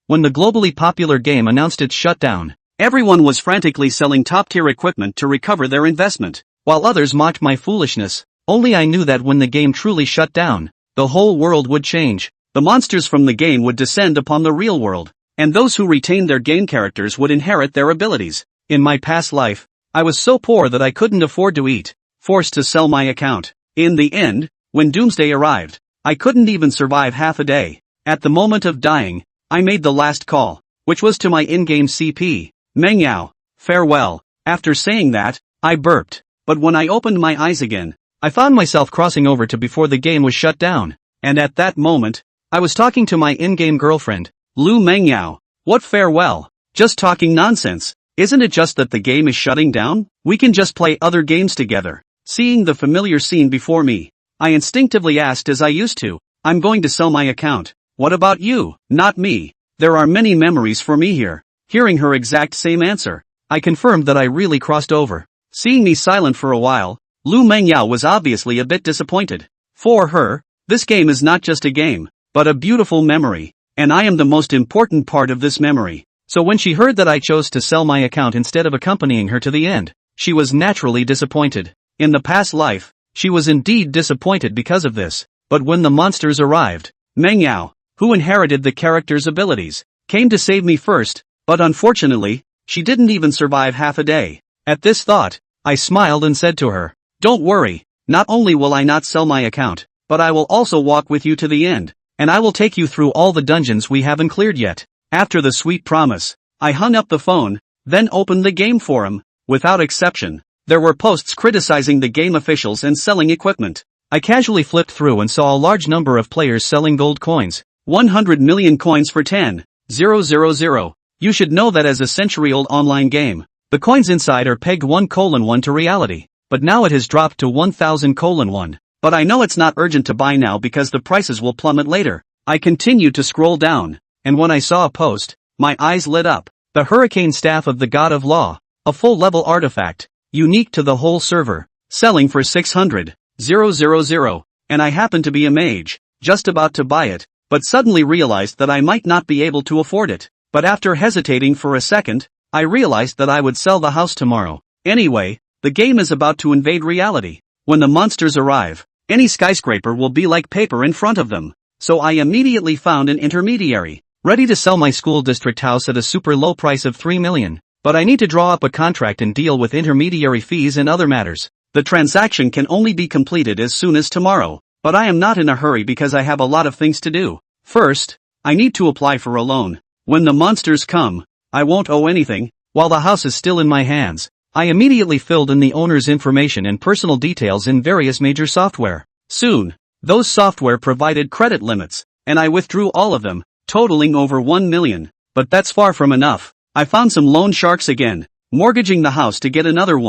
when the globally popular game announced its shutdown. Everyone was frantically selling top-tier equipment to recover their investment, while others mocked my foolishness. Only I knew that when the game truly shut down, the whole world would change. The monsters from the game would descend upon the real world, and those who retained their game characters would inherit their abilities. In my past life, I was so poor that I couldn't afford to eat, forced to sell my account. In the end, when Doomsday arrived, I couldn't even survive half a day. At the moment of dying, I made the last call, which was to my in-game CP, Mengyao. Farewell. After saying that, I burped, but when I opened my eyes again, I found myself crossing over to before the game was shut down, and at that moment, I was talking to my in-game girlfriend, Lu Mengyao. What farewell? Just talking nonsense. Isn't it just that the game is shutting down? We can just play other games together. Seeing the familiar scene before me, I instinctively asked as I used to, I'm going to sell my account. What about you? Not me. There are many memories for me here. Hearing her exact same answer, I confirmed that I really crossed over. Seeing me silent for a while, Lu Mengyao was obviously a bit disappointed. For her, this game is not just a game, but a beautiful memory, and I am the most important part of this memory. So when she heard that I chose to sell my account instead of accompanying her to the end, she was naturally disappointed. In the past life, she was indeed disappointed because of this, but when the monsters arrived, Mengyao, who inherited the character's abilities, came to save me first, but unfortunately, she didn't even survive half a day. At this thought, I smiled and said to her, don't worry, not only will I not sell my account, but I will also walk with you to the end, and I will take you through all the dungeons we haven't cleared yet. After the sweet promise, I hung up the phone, then opened the game forum. Without exception, there were posts criticizing the game officials and selling equipment. I casually flipped through and saw a large number of players selling gold coins. 100 million coins for 10,000. You should know that as a century-old online game, the coins inside are pegged 1:1 to reality, but now it has dropped to 1000:1. But I know it's not urgent to buy now because the prices will plummet later. I continued to scroll down, and when I saw a post, my eyes lit up. The Hurricane Staff of the God of Law, a full-level artifact, unique to the whole server, selling for 600,000, and I happened to be a mage, just about to buy it, but suddenly realized that I might not be able to afford it. But after hesitating for a second, I realized that I would sell the house tomorrow. Anyway, the game is about to invade reality. When the monsters arrive, any skyscraper will be like paper in front of them. So I immediately found an intermediary, ready to sell my school district house at a super low price of 3 million. But I need to draw up a contract and deal with intermediary fees and other matters. The transaction can only be completed as soon as tomorrow, but I am not in a hurry because I have a lot of things to do. First, I need to apply for a loan. When the monsters come, I won't owe anything. While the house is still in my hands, I immediately filled in the owner's information and personal details in various major software. Soon, those software provided credit limits, and I withdrew all of them, totaling over 1 million. But that's far from enough. I found some loan sharks again, mortgaging the house to get another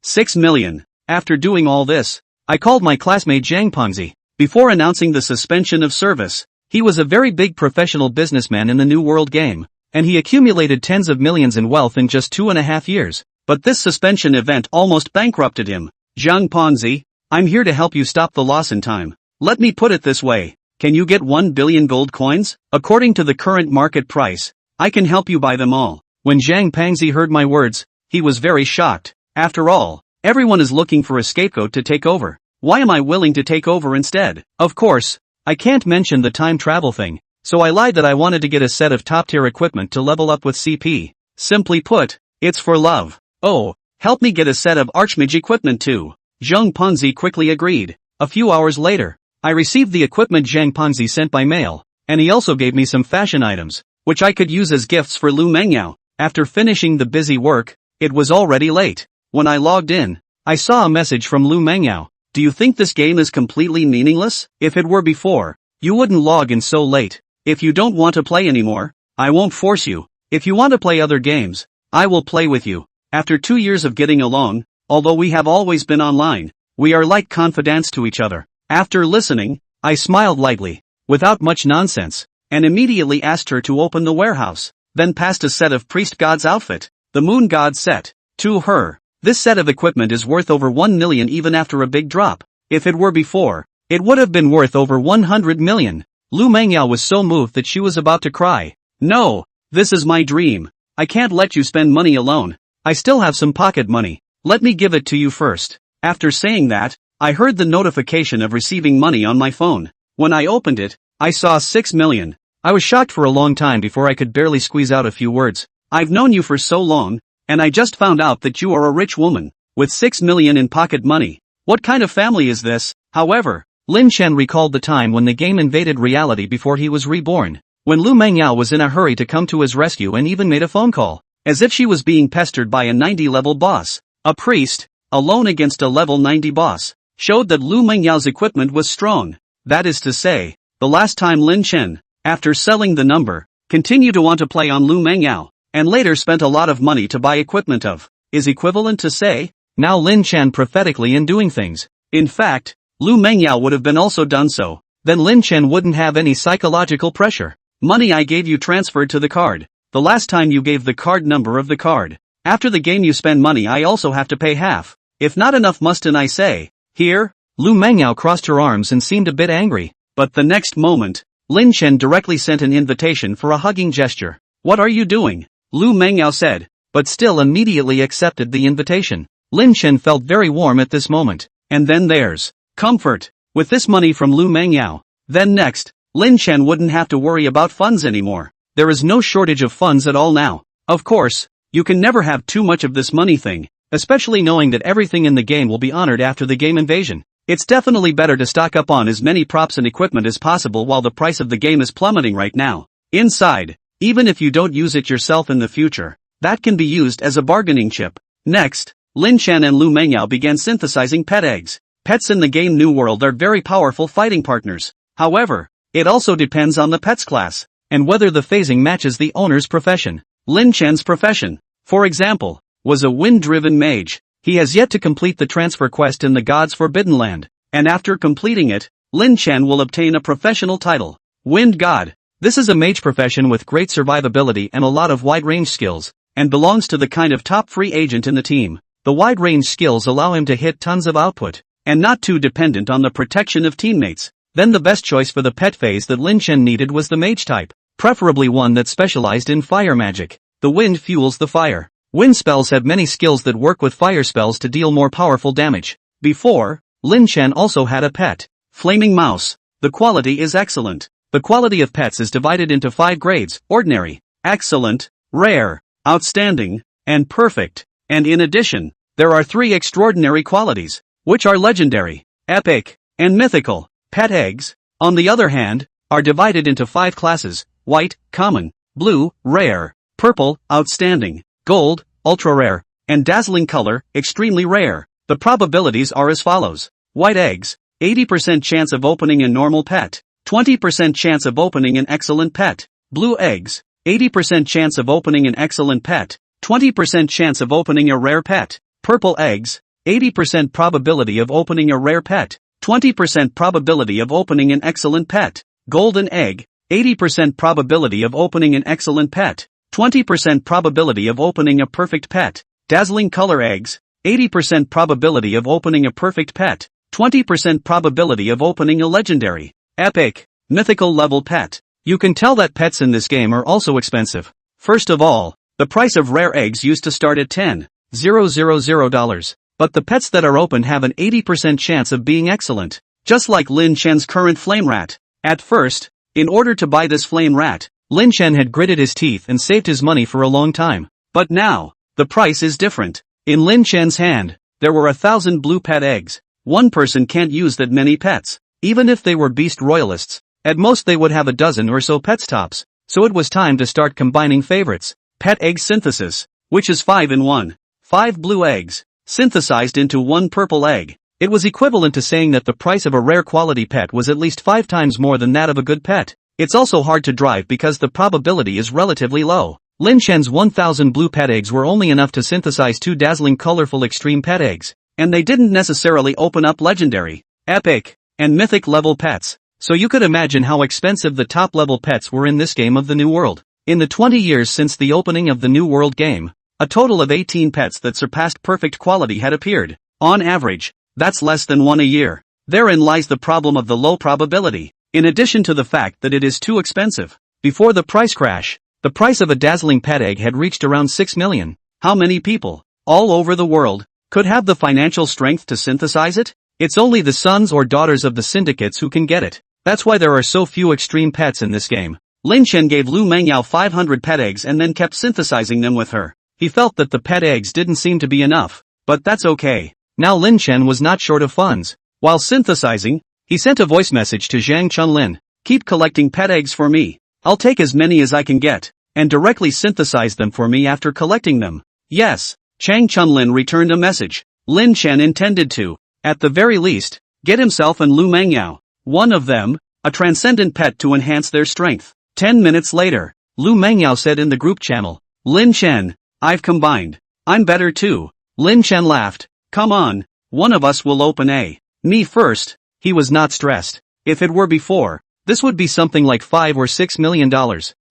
6 million. After doing all this, I called my classmate Zhang Pengzi. Before announcing the suspension of service, he was a very big professional businessman in the New World game, and he accumulated tens of millions in wealth in just 2.5 years. But this suspension event almost bankrupted him. Zhang Pengzi, I'm here to help you stop the loss in time. Let me put it this way. Can you get 1 billion gold coins? According to the current market price, I can help you buy them all. When Zhang Pengzi heard my words, he was very shocked. After all, everyone is looking for a scapegoat to take over. Why am I willing to take over instead? Of course, I can't mention the time travel thing, so I lied that I wanted to get a set of top-tier equipment to level up with CP. Simply put, it's for love. Oh, help me get a set of Archmage equipment too. Zhang Pengzi quickly agreed. A few hours later, I received the equipment Zhang Pengzi sent by mail, and he also gave me some fashion items, which I could use as gifts for Lu Mengyao. After finishing the busy work, it was already late. When I logged in, I saw a message from Lu Mengyao. Do you think this game is completely meaningless? If it were before, you wouldn't log in so late. If you don't want to play anymore, I won't force you. If you want to play other games, I will play with you. After 2 years of getting along, although we have always been online, we are like confidants to each other. After listening, I smiled lightly, without much nonsense, and immediately asked her to open the warehouse, then passed a set of priest god's outfit, the moon god set, to her. This set of equipment is worth over 1 million even after a big drop. If it were before, it would have been worth over 100 million. Lu Mengyao was so moved that she was about to cry. No, this is my dream. I can't let you spend money alone. I still have some pocket money. Let me give it to you first. After saying that, I heard the notification of receiving money on my phone. When I opened it, I saw 6 million. I was shocked for a long time before I could barely squeeze out a few words. I've known you for so long, and I just found out that you are a rich woman, with 6 million in pocket money. What kind of family is this? However, Lin Chen recalled the time when the game invaded reality before he was reborn, when Lu Mengyao was in a hurry to come to his rescue and even made a phone call, as if she was being pestered by a 90-level boss. A priest, alone against a level 90 boss, showed that Lu Mengyao's equipment was strong. That is to say, the last time Lin Chen, after selling the number, continued to want to play on Lu Mengyao, and later spent a lot of money to buy equipment of, is equivalent to say, now Lin Chen prophetically in doing things. In fact, Lu Mengyao would have been also done so, then Lin Chen wouldn't have any psychological pressure. Money I gave you transferred to the card. The last time you gave the card number of the card. After the game you spend money I also have to pay half. If not enough mustn't I say, here? Lu Mengyao crossed her arms and seemed a bit angry. But the next moment, Lin Chen directly sent an invitation for a hugging gesture. What are you doing? Lu Mengyao said, but still immediately accepted the invitation. Lin Chen felt very warm at this moment. And then there's comfort. With this money from Lu Mengyao, then next, Lin Chen wouldn't have to worry about funds anymore. There is no shortage of funds at all now. Of course, you can never have too much of this money thing, especially knowing that everything in the game will be honored after the game invasion. It's definitely better to stock up on as many props and equipment as possible while the price of the game is plummeting right now. Inside, even if you don't use it yourself in the future, that can be used as a bargaining chip. Next, Lin Chen and Lu Mengyao began synthesizing pet eggs. Pets in the game New World are very powerful fighting partners. However, it also depends on the pet's class, and whether the phasing matches the owner's profession. Lin Chen's profession, for example, was a wind-driven mage. He has yet to complete the transfer quest in the God's Forbidden Land, and after completing it, Lin Chen will obtain a professional title, Wind God. This is a mage profession with great survivability and a lot of wide-range skills, and belongs to the kind of top free agent in the team. The wide-range skills allow him to hit tons of output, and not too dependent on the protection of teammates. Then the best choice for the pet phase that Lin Chen needed was the mage type, preferably one that specialized in fire magic. The wind fuels the fire. Wind spells have many skills that work with fire spells to deal more powerful damage. Before, Lin Chen also had a pet, Flaming Mouse. The quality is excellent. The quality of pets is divided into 5 grades: ordinary, excellent, rare, outstanding, and perfect. And in addition, there are 3 extraordinary qualities, which are legendary, epic, and mythical. Pet eggs, on the other hand, are divided into 5 classes: white, common, blue, rare, purple, outstanding, gold, ultra-rare, and dazzling color, extremely rare. The probabilities are as follows. White eggs, 80% chance of opening a normal pet, 20% chance of opening an excellent pet. Blue eggs, 80% chance of opening an excellent pet, 20% chance of opening a rare pet. Purple eggs, 80% probability of opening a rare pet, 20% probability of opening an excellent pet. Golden egg, 80% probability of opening an excellent pet, 20% probability of opening a perfect pet. Dazzling color eggs, 80% probability of opening a perfect pet, 20% probability of opening a legendary, epic, mythical level pet. You can tell that pets in this game are also expensive. First of all, the price of rare eggs used to start at $10,000, but the pets that are open have an 80% chance of being excellent, just like Lin Chen's current flame rat. At first, in order to buy this flame rat, Lin Chen had gritted his teeth and saved his money for a long time. But now, the price is different. In Lin Chen's hand, there were 1,000 blue pet eggs. One person can't use that many pets. Even if they were beast royalists, at most they would have a dozen or so pets tops. So it was time to start combining favorites. Pet egg synthesis, which is 5 in 1. 5 blue eggs, synthesized into 1 purple egg. It was equivalent to saying that the price of a rare quality pet was at least 5 times more than that of a good pet. It's also hard to drive because the probability is relatively low. Lin Chen's 1,000 blue pet eggs were only enough to synthesize 2 dazzling colorful extreme pet eggs, and they didn't necessarily open up legendary, epic, and mythic level pets. So you could imagine how expensive the top level pets were in this game of the New World. In the 20 years since the opening of the New World game, a total of 18 pets that surpassed perfect quality had appeared. On average, that's less than 1 a year. Therein lies the problem of the low probability, in addition to the fact that it is too expensive. Before the price crash, The price of a dazzling pet egg had reached around 6 million. How many people, all over the world, could have the financial strength to synthesize it? It's only the sons or daughters of the syndicates who can get it. That's why there are so few extreme pets in this game. Lin Chen gave Lu Mengyao 500 pet eggs and then kept synthesizing them with her. He felt that the pet eggs didn't seem to be enough, but that's okay. Now Lin Chen was not short of funds. While synthesizing, he sent a voice message to Zhang Chunlin. Keep collecting pet eggs for me. I'll take as many as I can get, and directly synthesize them for me after collecting them. Yes, Chang Chunlin returned a message. Lin Chen intended to, at the very least, get himself and Lu Mengyao, one of them, a transcendent pet to enhance their strength. 10 minutes later, Lu Mengyao said in the group channel, Lin Chen, I've combined. I'm better too. Lin Chen laughed. Come on, one of us will open a. Me first. He was not stressed. If it were before, this would be something like $5 or $6 million.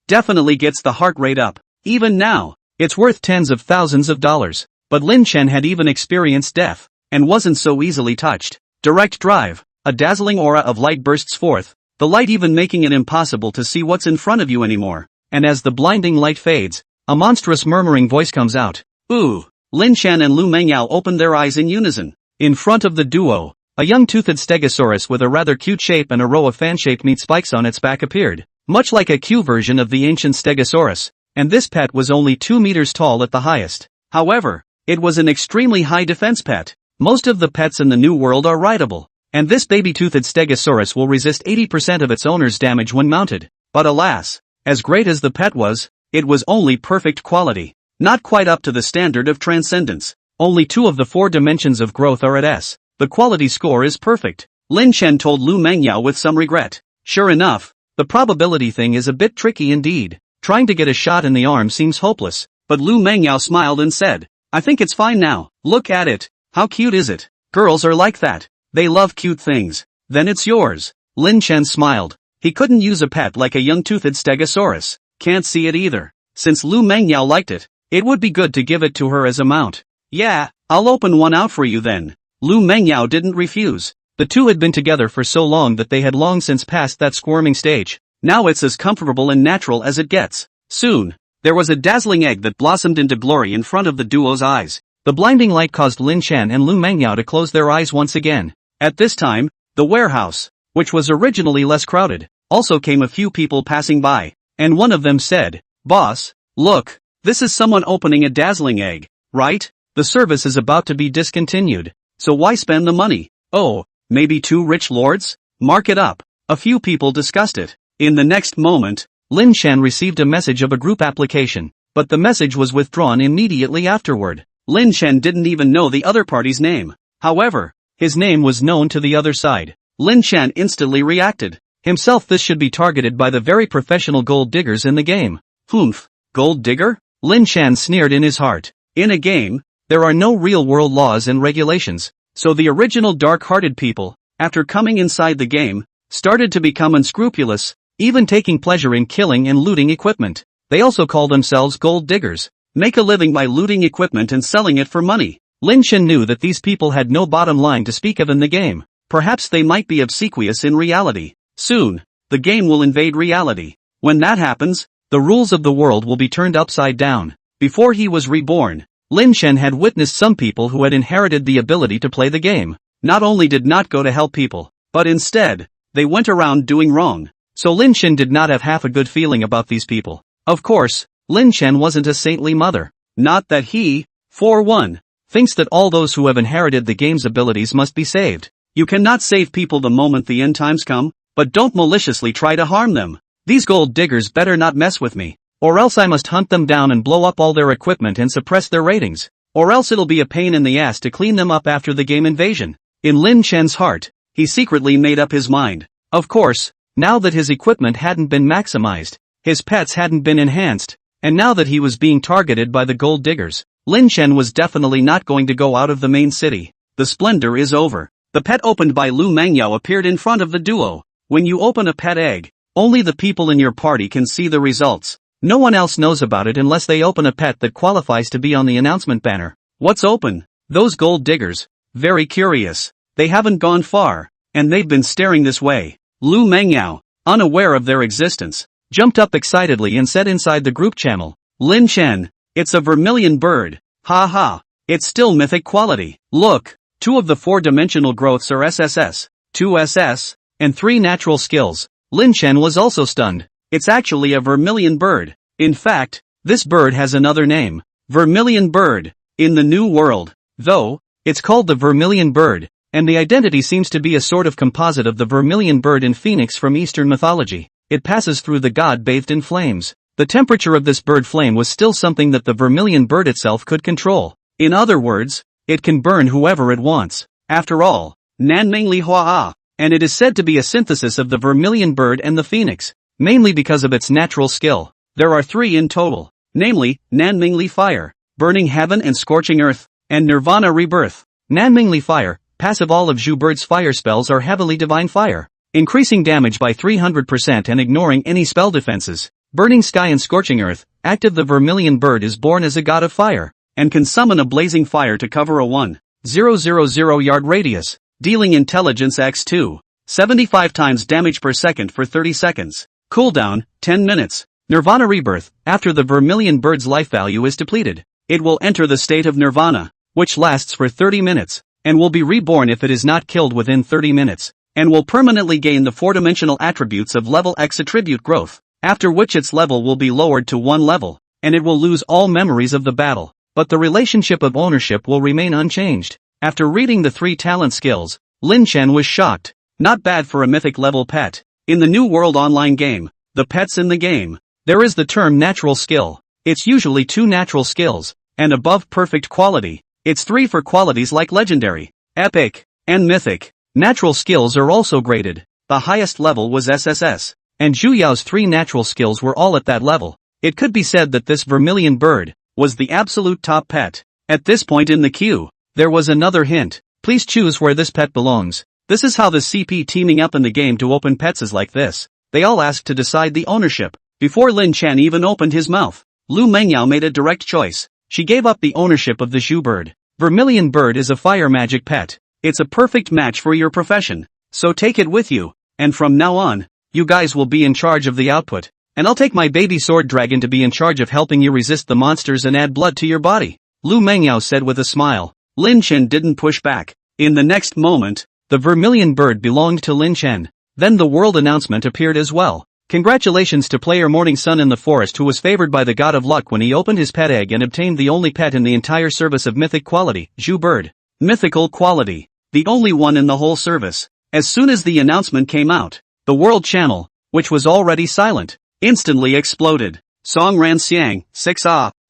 Definitely gets the heart rate up. Even now, it's worth tens of thousands of dollars. But Lin Chen had even experienced death, and wasn't so easily touched. Direct drive. A dazzling aura of light bursts forth, the light even making it impossible to see what's in front of you anymore. And as the blinding light fades, a monstrous murmuring voice comes out. Ooh! Lin Chen and Lu Mengyao opened their eyes in unison. In front of the duo, a young toothed stegosaurus with a rather cute shape and a row of fan-shaped meat spikes on its back appeared, much like a Q version of the ancient stegosaurus, and this pet was only 2 meters tall at the highest. However, it was an extremely high defense pet. Most of the pets in the New World are rideable, and this baby-toothed stegosaurus will resist 80% of its owner's damage when mounted. But alas, as great as the pet was, it was only perfect quality. Not quite up to the standard of transcendence. Only 2 of the 4 dimensions of growth are at S. The quality score is perfect. Lin Chen told Lu Mengyao with some regret. Sure enough, the probability thing is a bit tricky indeed. Trying to get a shot in the arm seems hopeless. But Lu Mengyao smiled and said, I think it's fine now. Look at it. How cute is it? Girls are like that. They love cute things. Then it's yours. Lin Chen smiled. He couldn't use a pet like a young toothed stegosaurus. Can't see it either. Since Lu Mengyao liked it, it would be good to give it to her as a mount. Yeah, I'll open one out for you then. Lu Mengyao didn't refuse. The two had been together for so long that they had long since passed that squirming stage. Now it's as comfortable and natural as it gets. Soon, there was a dazzling egg that blossomed into glory in front of the duo's eyes. The blinding light caused Lin Chen and Lu Mengyao to close their eyes once again. At this time, the warehouse, which was originally less crowded, also came a few people passing by, and one of them said, Boss, look, this is someone opening a dazzling egg, right? The service is about to be discontinued, so why spend the money? Oh, maybe 2 rich lords? Mark it up. A few people discussed it. In the next moment, Lin Chen received a message of a group application, but the message was withdrawn immediately afterward. Lin Chen didn't even know the other party's name. However, his name was known to the other side. Lin Chen instantly reacted. Himself, this should be targeted by the very professional gold diggers in the game. Humph, gold digger? Lin Chen sneered in his heart. In a game, there are no real-world laws and regulations, so the original dark-hearted people, after coming inside the game, started to become unscrupulous, even taking pleasure in killing and looting equipment. They also call themselves gold diggers, make a living by looting equipment and selling it for money. Lin Chen knew that these people had no bottom line to speak of in the game. Perhaps they might be obsequious in reality. Soon, the game will invade reality. When that happens, the rules of the world will be turned upside down. Before he was reborn, Lin Chen had witnessed some people who had inherited the ability to play the game. Not only did not go to help people, but instead, they went around doing wrong. So Lin Chen did not have half a good feeling about these people. Of course, Lin Chen wasn't a saintly mother. Not that he, for one, thinks that all those who have inherited the game's abilities must be saved. You cannot save people the moment the end times come, but don't maliciously try to harm them. These gold diggers better not mess with me, or else I must hunt them down and blow up all their equipment and suppress their ratings, or else it'll be a pain in the ass to clean them up after the game invasion. In Lin Chen's heart, he secretly made up his mind. Of course, now that his equipment hadn't been maximized, his pets hadn't been enhanced, and now that he was being targeted by the gold diggers, Lin Chen was definitely not going to go out of the main city. The splendor is over. The pet opened by Lu Mengyao appeared in front of the duo. When you open a pet egg, only the people in your party can see the results. No one else knows about it unless they open a pet that qualifies to be on the announcement banner. What's open? Those gold diggers. Very curious. They haven't gone far, and they've been staring this way. Lu Mengyao, unaware of their existence, jumped up excitedly and said inside the group channel, "Lin Chen, it's a vermilion bird. Ha ha. It's still mythic quality. Look, 2 of the 4-dimensional growths are SSS, 2 SS, and 3 natural skills." Lin Chen was also stunned. It's actually a vermilion bird. In fact, this bird has another name. Vermilion bird. In the New World, though, it's called the vermilion bird, and the identity seems to be a sort of composite of the vermilion bird in Phoenix from Eastern mythology. It passes through the god bathed in flames. The temperature of this bird flame was still something that the vermilion bird itself could control. In other words, it can burn whoever it wants. After all, Nanming Li Hua, and it is said to be a synthesis of the vermilion bird and the phoenix, mainly because of its natural skill. There are 3 in total, namely, Nanming Li Fire, Burning Heaven and Scorching Earth, and Nirvana Rebirth. Nanming Li Fire, passive. All of Zhu Bird's fire spells are heavily divine fire, increasing damage by 300% and ignoring any spell defenses. Burning Sky and Scorching Earth, active. The vermilion bird is born as a god of fire, and can summon a blazing fire to cover a 1,000 yard radius, dealing intelligence x2, 75 times damage per second for 30 seconds. Cooldown, 10 minutes. Nirvana Rebirth, after the vermilion bird's life value is depleted, it will enter the state of nirvana, which lasts for 30 minutes, and will be reborn if it is not killed within 30 minutes, and will permanently gain the 4-dimensional attributes of level X attribute growth, after which its level will be lowered to 1 level, and it will lose all memories of the battle, but the relationship of ownership will remain unchanged. After reading the 3 talent skills, Lin Chen was shocked. Not bad for a mythic level pet. In the New World online game, the pets in the game, there is the term natural skill. It's usually 2 natural skills, and above perfect quality. It's 3 for qualities like legendary, epic, and mythic. Natural skills are also graded. The highest level was SSS, and Zhu Yao's 3 natural skills were all at that level. It could be said that this vermilion bird was the absolute top pet. At this point in the queue, there was another hint. Please choose where this pet belongs. This is how the CP teaming up in the game to open pets is like this. They all asked to decide the ownership. Before Lin Chen even opened his mouth, Lu Mengyao made a direct choice. She gave up the ownership of the Zhu bird. Vermilion bird is a fire magic pet. It's a perfect match for your profession. So take it with you, and from now on, you guys will be in charge of the output. And I'll take my baby sword dragon to be in charge of helping you resist the monsters and add blood to your body. Lu Mengyao said with a smile. Lin Chen didn't push back. In the next moment, the vermilion bird belonged to Lin Chen. Then the world announcement appeared as well. Congratulations to player Morning Sun in the Forest, who was favored by the god of luck when he opened his pet egg and obtained the only pet in the entire service of mythic quality, Zhu bird. Mythical quality. The only one in the whole service. As soon as the announcement came out, the world channel, which was already silent, instantly exploded. Song Ran Xiang, 6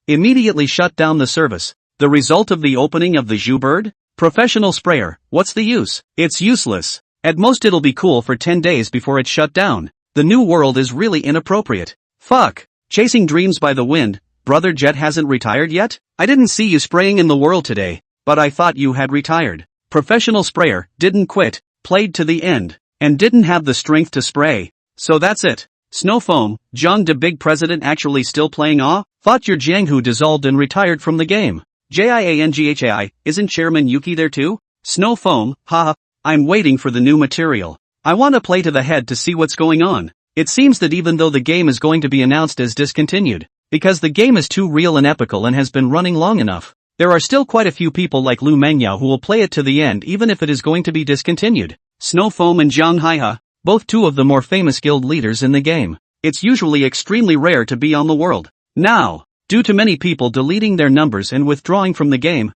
immediately shut down the service. The result of the opening of the Zhu bird? Professional sprayer, what's the use? It's useless. At most it'll be cool for 10 days before it's shut down. The New World is really inappropriate. Fuck. Chasing dreams by the wind. Brother Jet hasn't retired yet? I didn't see you spraying in the world today, but I thought you had retired. Professional sprayer, didn't quit, played to the end, and didn't have the strength to spray. So that's it. Snow foam, Jiang de Big President actually still playing Thought your Jiang who dissolved and retired from the game. JIANGHAI, isn't Chairman Yuki there too? Snow foam, haha, I'm waiting for the new material. I want to play to the head to see what's going on. It seems that even though the game is going to be announced as discontinued, because the game is too real and epical and has been running long enough, there are still quite a few people like Lu Mengyao who will play it to the end even if it is going to be discontinued. Snow foam and Jiang Haiha, both 2 of the more famous guild leaders in the game. It's usually extremely rare to be on the world. Now, due to many people deleting their numbers and withdrawing from the game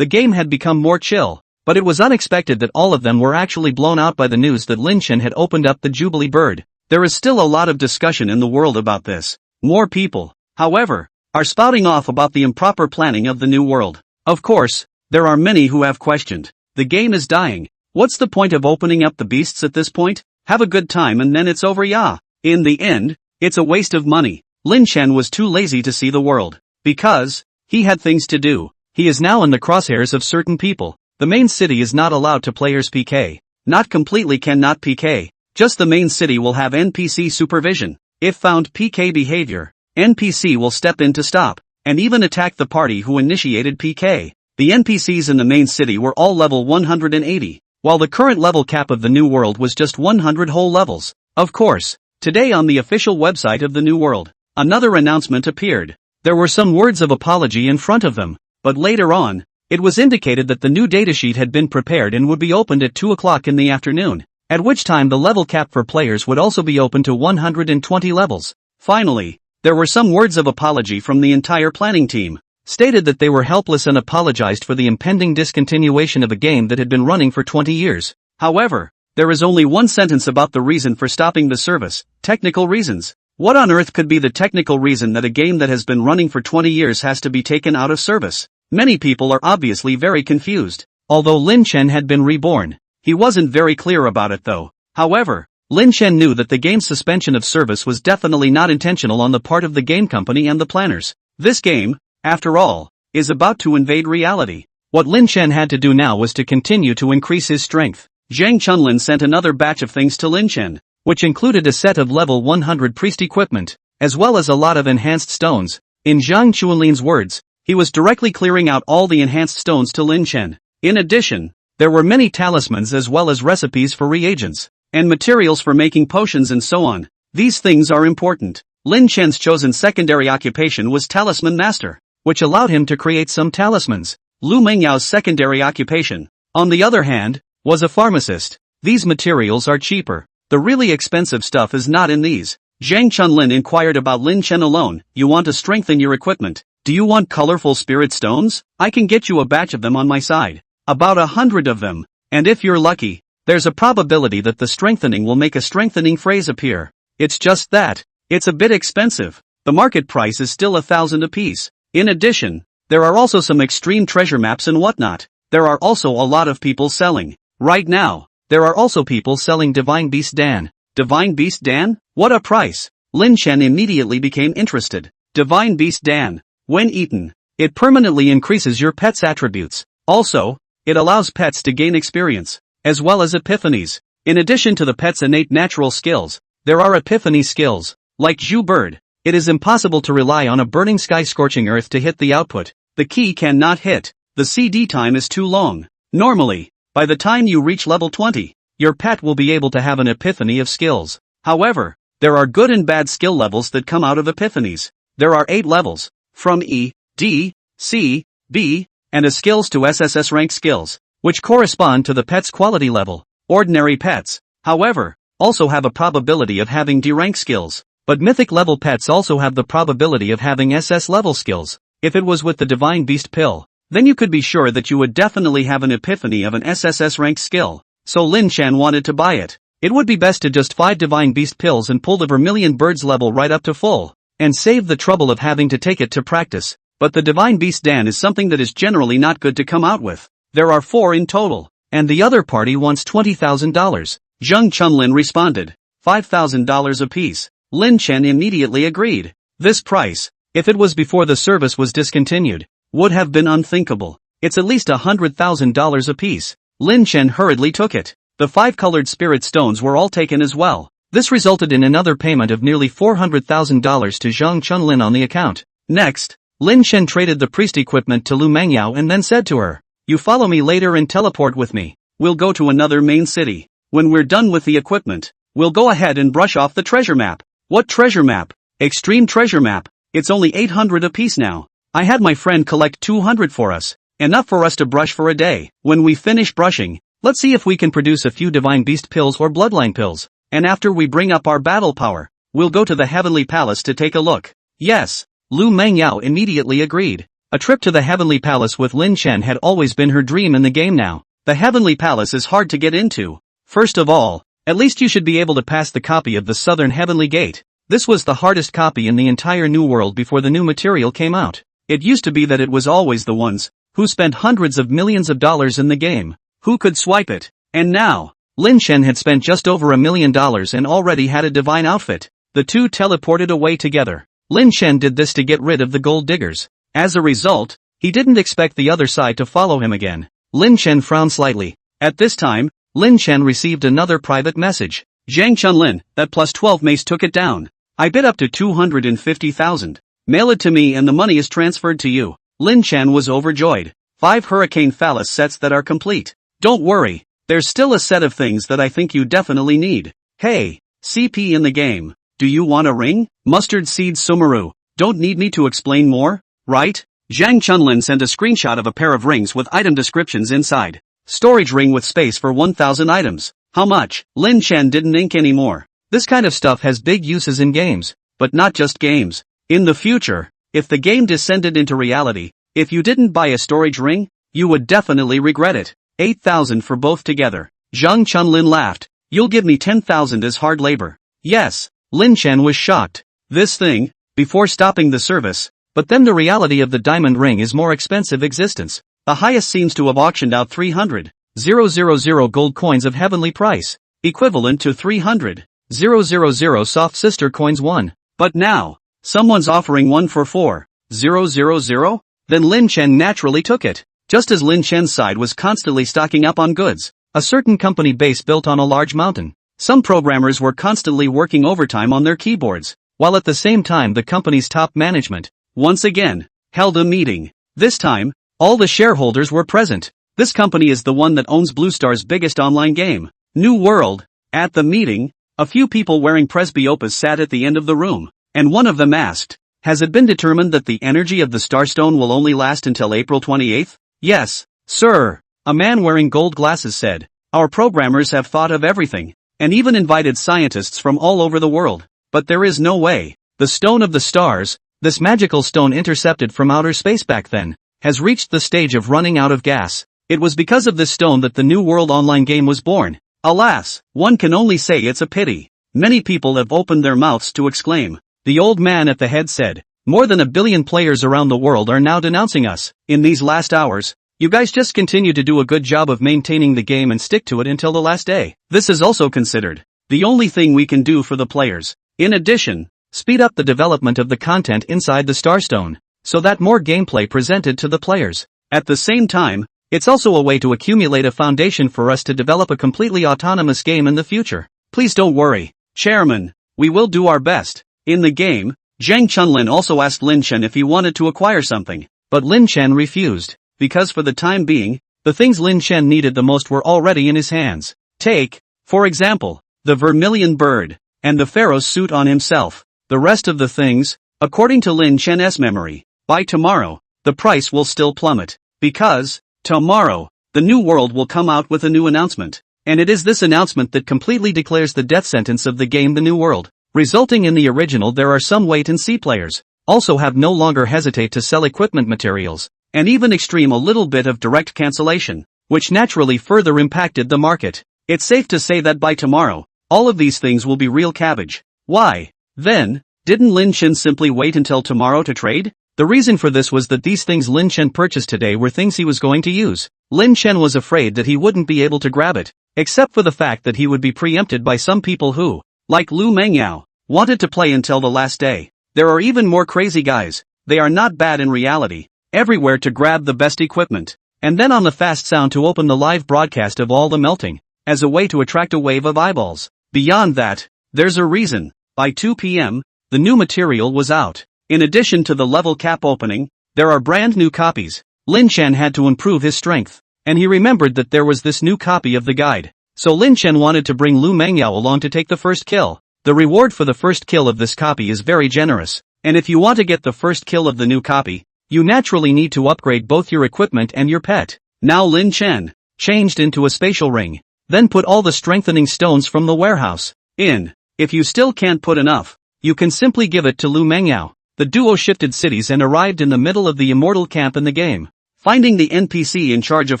had become more chill. But it was unexpected that all of them were actually blown out by the news that Lin Chen had opened up the Jubilee bird. There is still a lot of discussion in the world about this. More people, however, are spouting off about the improper planning of the New World. Of course, there are many who have questioned. The game is dying. What's the point of opening up the beasts at this point? Have a good time and then it's over, yeah. In the end, it's a waste of money. Lin Chen was too lazy to see the world. Because he had things to do. He is now in the crosshairs of certain people. The main city is not allowed to players PK. Not completely cannot PK. Just the main city will have NPC supervision. If found PK behavior, NPC will step in to stop, and even attack the party who initiated PK. The NPCs in the main city were all level 180, while the current level cap of the New World was just 100 whole levels. Of course, Today on the official website of the New World, another announcement appeared. There were some words of apology in front of them, but later on, it was indicated that the new datasheet had been prepared and would be opened at 2 o'clock in the afternoon, at which time the level cap for players would also be open to 120 levels. Finally, there were some words of apology from the entire planning team, stated that they were helpless and apologized for the impending discontinuation of a game that had been running for 20 years. However, there is only one sentence about the reason for stopping the service: technical reasons. What on earth could be the technical reason that a game that has been running for 20 years has to be taken out of service? Many people are obviously very confused. Although Lin Chen had been reborn, he wasn't very clear about it though. However, Lin Chen knew that the game's suspension of service was definitely not intentional on the part of the game company and the planners. This game, after all, is about to invade reality. What Lin Chen had to do now was to continue to increase his strength. Zhang Chunlin sent another batch of things to Lin Chen, which included a set of level 100 priest equipment, as well as a lot of enhanced stones. In Zhang Chunlin's words, he was directly clearing out all the enhanced stones to Lin Chen. In addition, there were many talismans as well as recipes for reagents, and materials for making potions and so on. These things are important. Lin Chen's chosen secondary occupation was Talisman Master, which allowed him to create some talismans. Lu Mengyao's secondary occupation, on the other hand, was a pharmacist. These materials are cheaper. The really expensive stuff is not in these. Zhang Chunlin inquired about Lin Chen alone. You want to strengthen your equipment? Do you want colorful spirit stones? I can get you a batch of them on my side. About 100 of them. And if you're lucky, there's a probability that the strengthening will make a strengthening phrase appear. It's just that, it's a bit expensive. The market price is still 1,000 apiece. In addition, there are also some extreme treasure maps and whatnot. There are also a lot of people selling. Right now, there are also people selling Divine Beast Dan. Divine Beast Dan? What a price! Lin Chen immediately became interested. Divine Beast Dan. When eaten, it permanently increases your pet's attributes. Also, it allows pets to gain experience, as well as epiphanies. In addition to the pet's innate natural skills, there are epiphany skills. Like Zhu Bird, it is impossible to rely on a burning sky scorching earth to hit the output. The key cannot hit. The CD time is too long. Normally, by the time you reach level 20, your pet will be able to have an epiphany of skills. However, there are good and bad skill levels that come out of epiphanies. There are 8 levels, from E, D, C, B, and A skills to SSS rank skills, which correspond to the pet's quality level. Ordinary pets, however, also have a probability of having D rank skills, but mythic level pets also have the probability of having SS level skills. If it was with the Divine Beast pill, then you could be sure that you would definitely have an epiphany of an SSS rank skill. So Lin Chen wanted to buy it. It would be best to just 5 Divine Beast pills and pull the Vermilion Bird's level right up to full, and save the trouble of having to take it to practice. But the Divine Beast Dan is something that is generally not good to come out with. There are 4 in total, and the other party wants $20,000. Zhang Chunlin responded, $5,000 apiece. Lin Chen immediately agreed. This price, if it was before the service was discontinued, would have been unthinkable. It's at least $100,000 apiece. Lin Chen hurriedly took it. The 5 colored spirit stones were all taken as well. This resulted in another payment of nearly $400,000 to Zhang Chunlin on the account. Next, Lin Chen traded the priest equipment to Lu Mengyao and then said to her, "You follow me later and teleport with me. We'll go to another main city. When we're done with the equipment, we'll go ahead and brush off the treasure map." What treasure map? Extreme treasure map. It's only 800 apiece now. I had my friend collect 200 for us. Enough for us to brush for a day. When we finish brushing, let's see if we can produce a few Divine Beast pills or Bloodline pills. And after we bring up our battle power, we'll go to the Heavenly Palace to take a look. Yes, Lu Mengyao immediately agreed. A trip to the Heavenly Palace with Lin Chen had always been her dream in the game now. The Heavenly Palace is hard to get into. First of all, at least you should be able to pass the copy of the Southern Heavenly Gate. This was the hardest copy in the entire New World before the new material came out. It used to be that it was always the ones who spent hundreds of millions of dollars in the game who could swipe it. And now, Lin Chen had spent just over $1 million and already had a divine outfit. The two teleported away together. Lin Chen did this to get rid of the gold diggers. As a result, he didn't expect the other side to follow him again. Lin Chen frowned slightly. At this time, Lin Chen received another private message. Zhang Chunlin, that plus 12 mace took it down. I bid up to 250,000. Mail it to me and the money is transferred to you. Lin Chen was overjoyed. 5 Hurricane Phallus sets that are complete. Don't worry, there's still a set of things that I think you definitely need. Hey, CP in the game. Do you want a ring? Mustard Seed Sumaru. Don't need me to explain more, right? Zhang Chunlin sent a screenshot of a pair of rings with item descriptions inside. Storage ring with space for 1000 items. How much? Lin Chen didn't ink anymore. This kind of stuff has big uses in games. But not just games. In the future, if the game descended into reality, if you didn't buy a storage ring, you would definitely regret it. 8,000 for both together. Zhang Chunlin laughed. You'll give me 10,000 as hard labor. Yes. Lin Chen was shocked. This thing, before stopping the service. But then the reality of the diamond ring is more expensive existence. The highest seems to have auctioned out 300,000 gold coins of heavenly price, equivalent to 300,000 soft sister coins 1. But now, someone's offering one for 4,000? Then Lin Chen naturally took it. Just as Lin Chen's side was constantly stocking up on goods, a certain company base built on a large mountain. Some programmers were constantly working overtime on their keyboards, while at the same time the company's top management, once again, held a meeting. This time, all the shareholders were present. This company is the one that owns Blue Star's biggest online game, New World. At the meeting, a few people wearing presbyopes sat at the end of the room, and one of them asked, has it been determined that the energy of the Starstone will only last until April 28th? Yes, sir. A man wearing gold glasses said, our programmers have thought of everything, and even invited scientists from all over the world, but there is no way. The Stone of the Stars, this magical stone intercepted from outer space back then, has reached the stage of running out of gas. It was because of this stone that the New World online game was born. Alas, one can only say it's a pity. Many people have opened their mouths to exclaim. The old man at the head said, more than 1 billion players around the world are now denouncing us. In these last hours, you guys just continue to do a good job of maintaining the game and stick to it until the last day. This is also considered the only thing we can do for the players. In addition, speed up the development of the content inside the Starstone, so that more gameplay presented to the players. At the same time, it's also a way to accumulate a foundation for us to develop a completely autonomous game in the future. Please don't worry, Chairman, we will do our best. In the game, Zhang Chunlin also asked Lin Chen if he wanted to acquire something, but Lin Chen refused, because for the time being, the things Lin Chen needed the most were already in his hands. Take, for example, the vermilion bird, and the pharaoh's suit on himself. The rest of the things, according to Lin Chen's memory, by tomorrow, the price will still plummet, because, tomorrow, the New World will come out with a new announcement, and it is this announcement that completely declares the death sentence of the game The New World. Resulting in the original there are some wait-and-see players, also have no longer hesitate to sell equipment materials, and even extreme a little bit of direct cancellation, which naturally further impacted the market. It's safe to say that by tomorrow, all of these things will be real cabbage. Why? Then, didn't Lin Chen simply wait until tomorrow to trade? The reason for this was that these things Lin Chen purchased today were things he was going to use. Lin Chen was afraid that he wouldn't be able to grab it, except for the fact that he would be preempted by some people who, like Lu Mengyao, wanted to play until the last day. There are even more crazy guys, they are not bad in reality, everywhere to grab the best equipment, and then on the fast sound to open the live broadcast of all the melting, as a way to attract a wave of eyeballs. Beyond that, there's a reason. By 2 p.m., the new material was out. In addition to the level cap opening, there are brand new copies. Lin Chen had to improve his strength, and he remembered that there was this new copy of the guide. So Lin Chen wanted to bring Lu Mengyao along to take the first kill. The reward for the first kill of this copy is very generous, and if you want to get the first kill of the new copy, you naturally need to upgrade both your equipment and your pet. Now Lin Chen changed into a spatial ring, then put all the strengthening stones from the warehouse in. If you still can't put enough, you can simply give it to Lu Mengyao. The duo shifted cities and arrived in the middle of the immortal camp in the game. Finding the NPC in charge of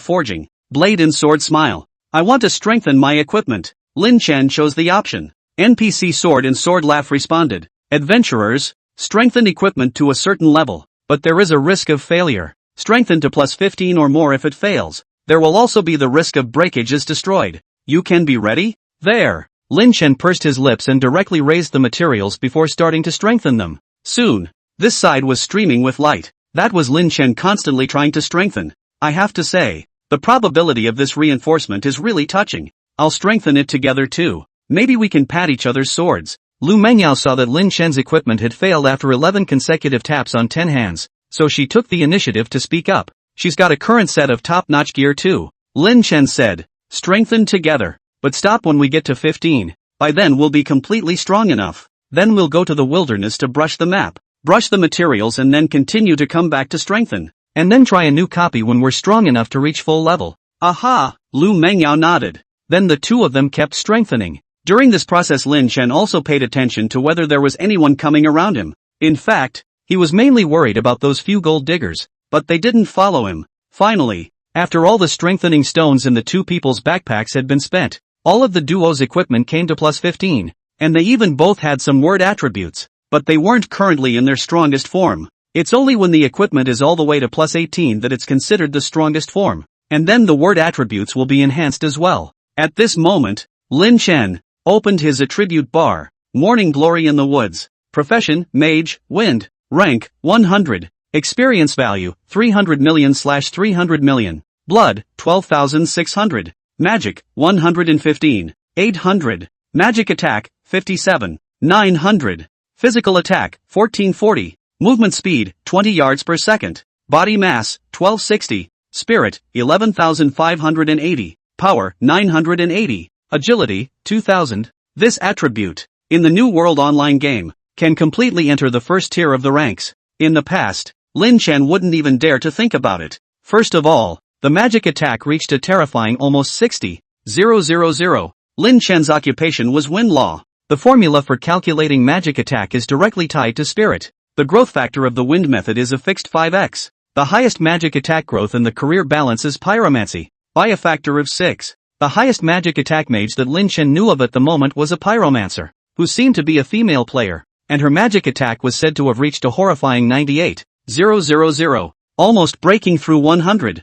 forging, blade and sword smile. I want to strengthen my equipment. Lin Chen chose the option. NPC sword and sword laugh responded. Adventurers, strengthen equipment to a certain level, but there is a risk of failure. Strengthen to plus 15 or more if it fails. There will also be the risk of breakage is destroyed. You can be ready? There. Lin Chen pursed his lips and directly raised the materials before starting to strengthen them. Soon, this side was streaming with light. That was Lin Chen constantly trying to strengthen. I have to say, the probability of this reinforcement is really touching. I'll strengthen it together too. Maybe we can pat each other's swords. Lu Mengyao saw that Lin Chen's equipment had failed after 11 consecutive taps on 10 hands, so she took the initiative to speak up. She's got a current set of top-notch gear too. Lin Chen said, strengthen together, but stop when we get to 15. By then we'll be completely strong enough. Then we'll go to the wilderness to brush the map, brush the materials and then continue to come back to strengthen. And then try a new copy when we're strong enough to reach full level. Aha! Lu Mengyao nodded. Then the two of them kept strengthening. During this process Lin Chen also paid attention to whether there was anyone coming around him. In fact, he was mainly worried about those few gold diggers, but they didn't follow him. Finally, after all the strengthening stones in the two people's backpacks had been spent, all of the duo's equipment came to plus 15, and they even both had some word attributes, but they weren't currently in their strongest form. It's only when the equipment is all the way to plus 18 that it's considered the strongest form, and then the word attributes will be enhanced as well. At this moment, Lin Chen opened his attribute bar. Morning glory in the woods. Profession, mage, wind. Rank, 100. Experience value, 300 million/300 million. Blood, 12,600. Magic, 115. 800. Magic attack, 57. 900. Physical attack, 1440. Movement speed, 20 yards per second. Body mass, 1260. Spirit, 11,580. Power, 980. Agility, 2000. This attribute, in the New World online game, can completely enter the first tier of the ranks. In the past, Lin Chen wouldn't even dare to think about it. First of all, the magic attack reached a terrifying almost 60,000. Lin Chen's occupation was wind law. The formula for calculating magic attack is directly tied to spirit. The growth factor of the wind method is a fixed 5x. The highest magic attack growth in the career balance is pyromancy, by a factor of 6. The highest magic attack mage that Lin Chen knew of at the moment was a pyromancer, who seemed to be a female player, and her magic attack was said to have reached a horrifying 98,000, almost breaking through 100,000.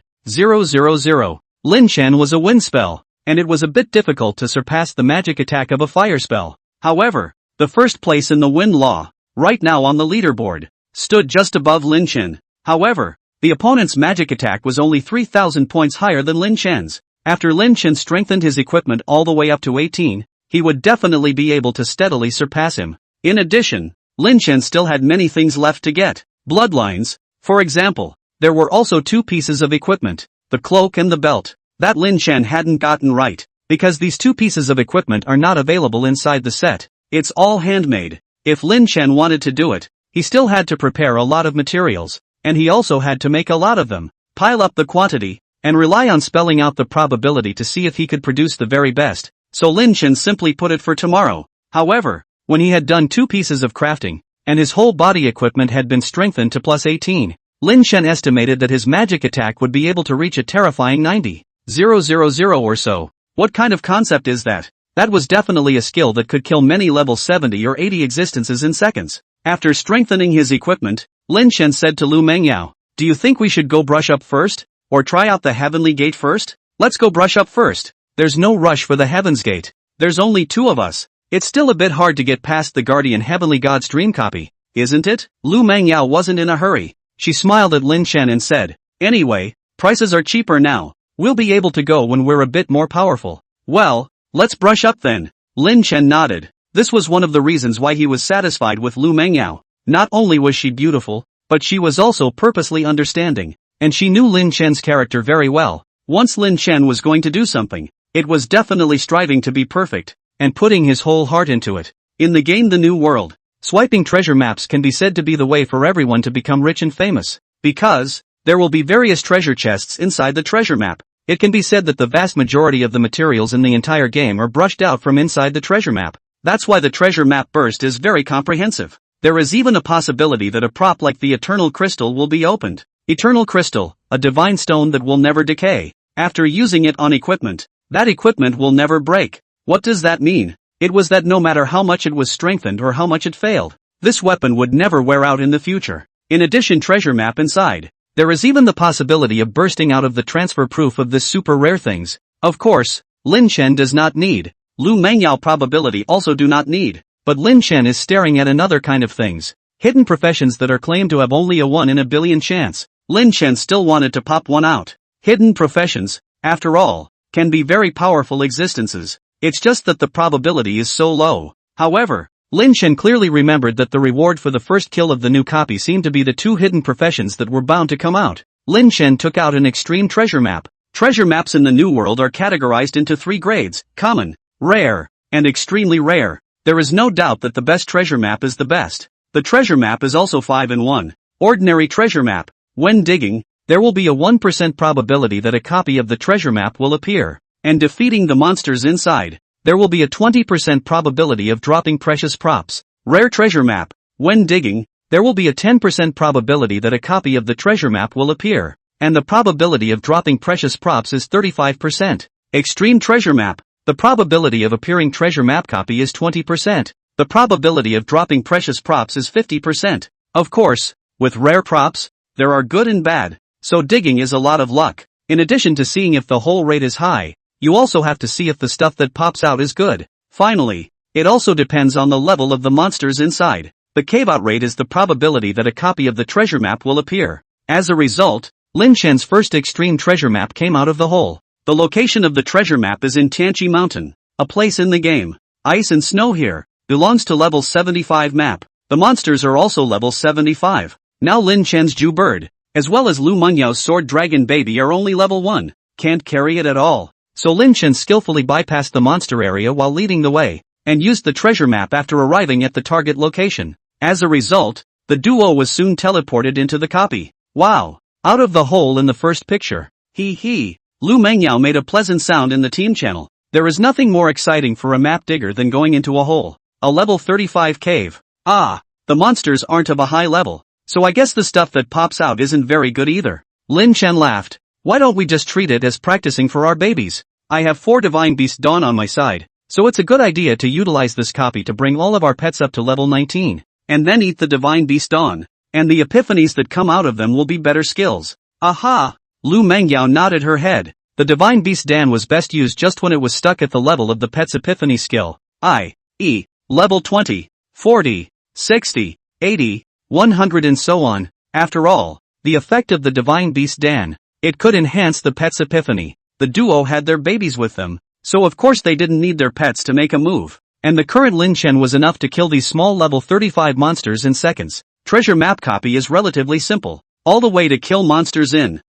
Lin Chen was a wind spell, and it was a bit difficult to surpass the magic attack of a fire spell. However, the first place in the wind law, right now on the leaderboard, stood just above Lin Chen. However, the opponent's magic attack was only 3,000 points higher than Lin Chen's. After Lin Chen strengthened his equipment all the way up to 18, he would definitely be able to steadily surpass him. In addition, Lin Chen still had many things left to get. Bloodlines, for example. There were also two pieces of equipment, the cloak and the belt, that Lin Chen hadn't gotten right, because these two pieces of equipment are not available inside the set. It's all handmade. If Lin Chen wanted to do it, he still had to prepare a lot of materials, and he also had to make a lot of them, pile up the quantity, and rely on spelling out the probability to see if he could produce the very best. So Lin Chen simply put it for tomorrow. However, when he had done two pieces of crafting, and his whole body equipment had been strengthened to plus 18, Lin Chen estimated that his magic attack would be able to reach a terrifying 90,000 or so. What kind of concept is that? That was definitely a skill that could kill many level 70 or 80 existences in seconds. After strengthening his equipment, Lin Chen said to Lu Mengyao, "Do you think we should go brush up first? Or try out the Heavenly Gate first? Let's go brush up first. There's no rush for the Heaven's Gate. There's only two of us. It's still a bit hard to get past the Guardian Heavenly God's dream copy, isn't it?" Lu Mengyao wasn't in a hurry. She smiled at Lin Chen and said, "Anyway, prices are cheaper now. We'll be able to go when we're a bit more powerful." "Well, let's brush up then." Lin Chen nodded. This was one of the reasons why he was satisfied with Lu Mengyao. Not only was she beautiful, but she was also purposely understanding. And she knew Lin Chen's character very well. Once Lin Chen was going to do something, it was definitely striving to be perfect, and putting his whole heart into it. In the game The New World, swiping treasure maps can be said to be the way for everyone to become rich and famous. Because, there will be various treasure chests inside the treasure map. It can be said that the vast majority of the materials in the entire game are brushed out from inside the treasure map. That's why the treasure map burst is very comprehensive. There is even a possibility that a prop like the Eternal Crystal will be opened. Eternal Crystal, a divine stone that will never decay. After using it on equipment, that equipment will never break. What does that mean? It was that no matter how much it was strengthened or how much it failed, this weapon would never wear out in the future. In addition, treasure map inside, there is even the possibility of bursting out of the transfer proof of this super rare things. Of course, Lin Chen does not need. Lu Mengyao probability also do not need. But Lin Chen is staring at another kind of things. Hidden professions that are claimed to have only a 1 in a billion chance. Lin Chen still wanted to pop one out. Hidden professions, after all, can be very powerful existences. It's just that the probability is so low. However, Lin Chen clearly remembered that the reward for the first kill of the new copy seemed to be the two hidden professions that were bound to come out. Lin Chen took out an extreme treasure map. Treasure maps in the New World are categorized into 3 grades: common, rare, and extremely rare. There is no doubt that the best treasure map is the best. The treasure map is also 5-in-1. Ordinary treasure map. When digging, there will be a 1% probability that a copy of the treasure map will appear, and defeating the monsters inside, there will be a 20% probability of dropping precious props. Rare treasure map. When digging, there will be a 10% probability that a copy of the treasure map will appear, and the probability of dropping precious props is 35%. Extreme treasure map. The probability of appearing treasure map copy is 20%. The probability of dropping precious props is 50%. Of course, with rare props, there are good and bad, so digging is a lot of luck. In addition to seeing if the hole rate is high, you also have to see if the stuff that pops out is good. Finally, it also depends on the level of the monsters inside. The caveout rate is the probability that a copy of the treasure map will appear. As a result, Lin Chen's first extreme treasure map came out of the hole. The location of the treasure map is in Tianqi Mountain, a place in the game. Ice and snow here, belongs to level 75 map. The monsters are also level 75. Now Lin Chen's Ju Bird, as well as Lu Mengyao's Sword Dragon Baby are only level 1, can't carry it at all. So Lin Chen skillfully bypassed the monster area while leading the way, and used the treasure map after arriving at the target location. As a result, the duo was soon teleported into the copy. Wow! Out of the hole in the first picture. Hee hee. Lu Mengyao made a pleasant sound in the team channel. There is nothing more exciting for a map digger than going into a hole. A level 35 cave. Ah, the monsters aren't of a high level, so I guess the stuff that pops out isn't very good either. Lin Chen laughed. Why don't we just treat it as practicing for our babies? I have 4 Divine Beast Dawn on my side, so it's a good idea to utilize this copy to bring all of our pets up to level 19, and then eat the Divine Beast Dawn, and the epiphanies that come out of them will be better skills. Aha! Lu Mengyao nodded her head. The Divine Beast Dan was best used just when it was stuck at the level of the pet's epiphany skill, i.e., level 20, 40, 60, 80, 100 and so on. After all, the effect of the Divine Beast Dan, it could enhance the pet's epiphany. The duo had their babies with them, so of course they didn't need their pets to make a move, and the current Lin Chen was enough to kill these small level 35 monsters in seconds. Treasure map copy is relatively simple. All the way to kill monsters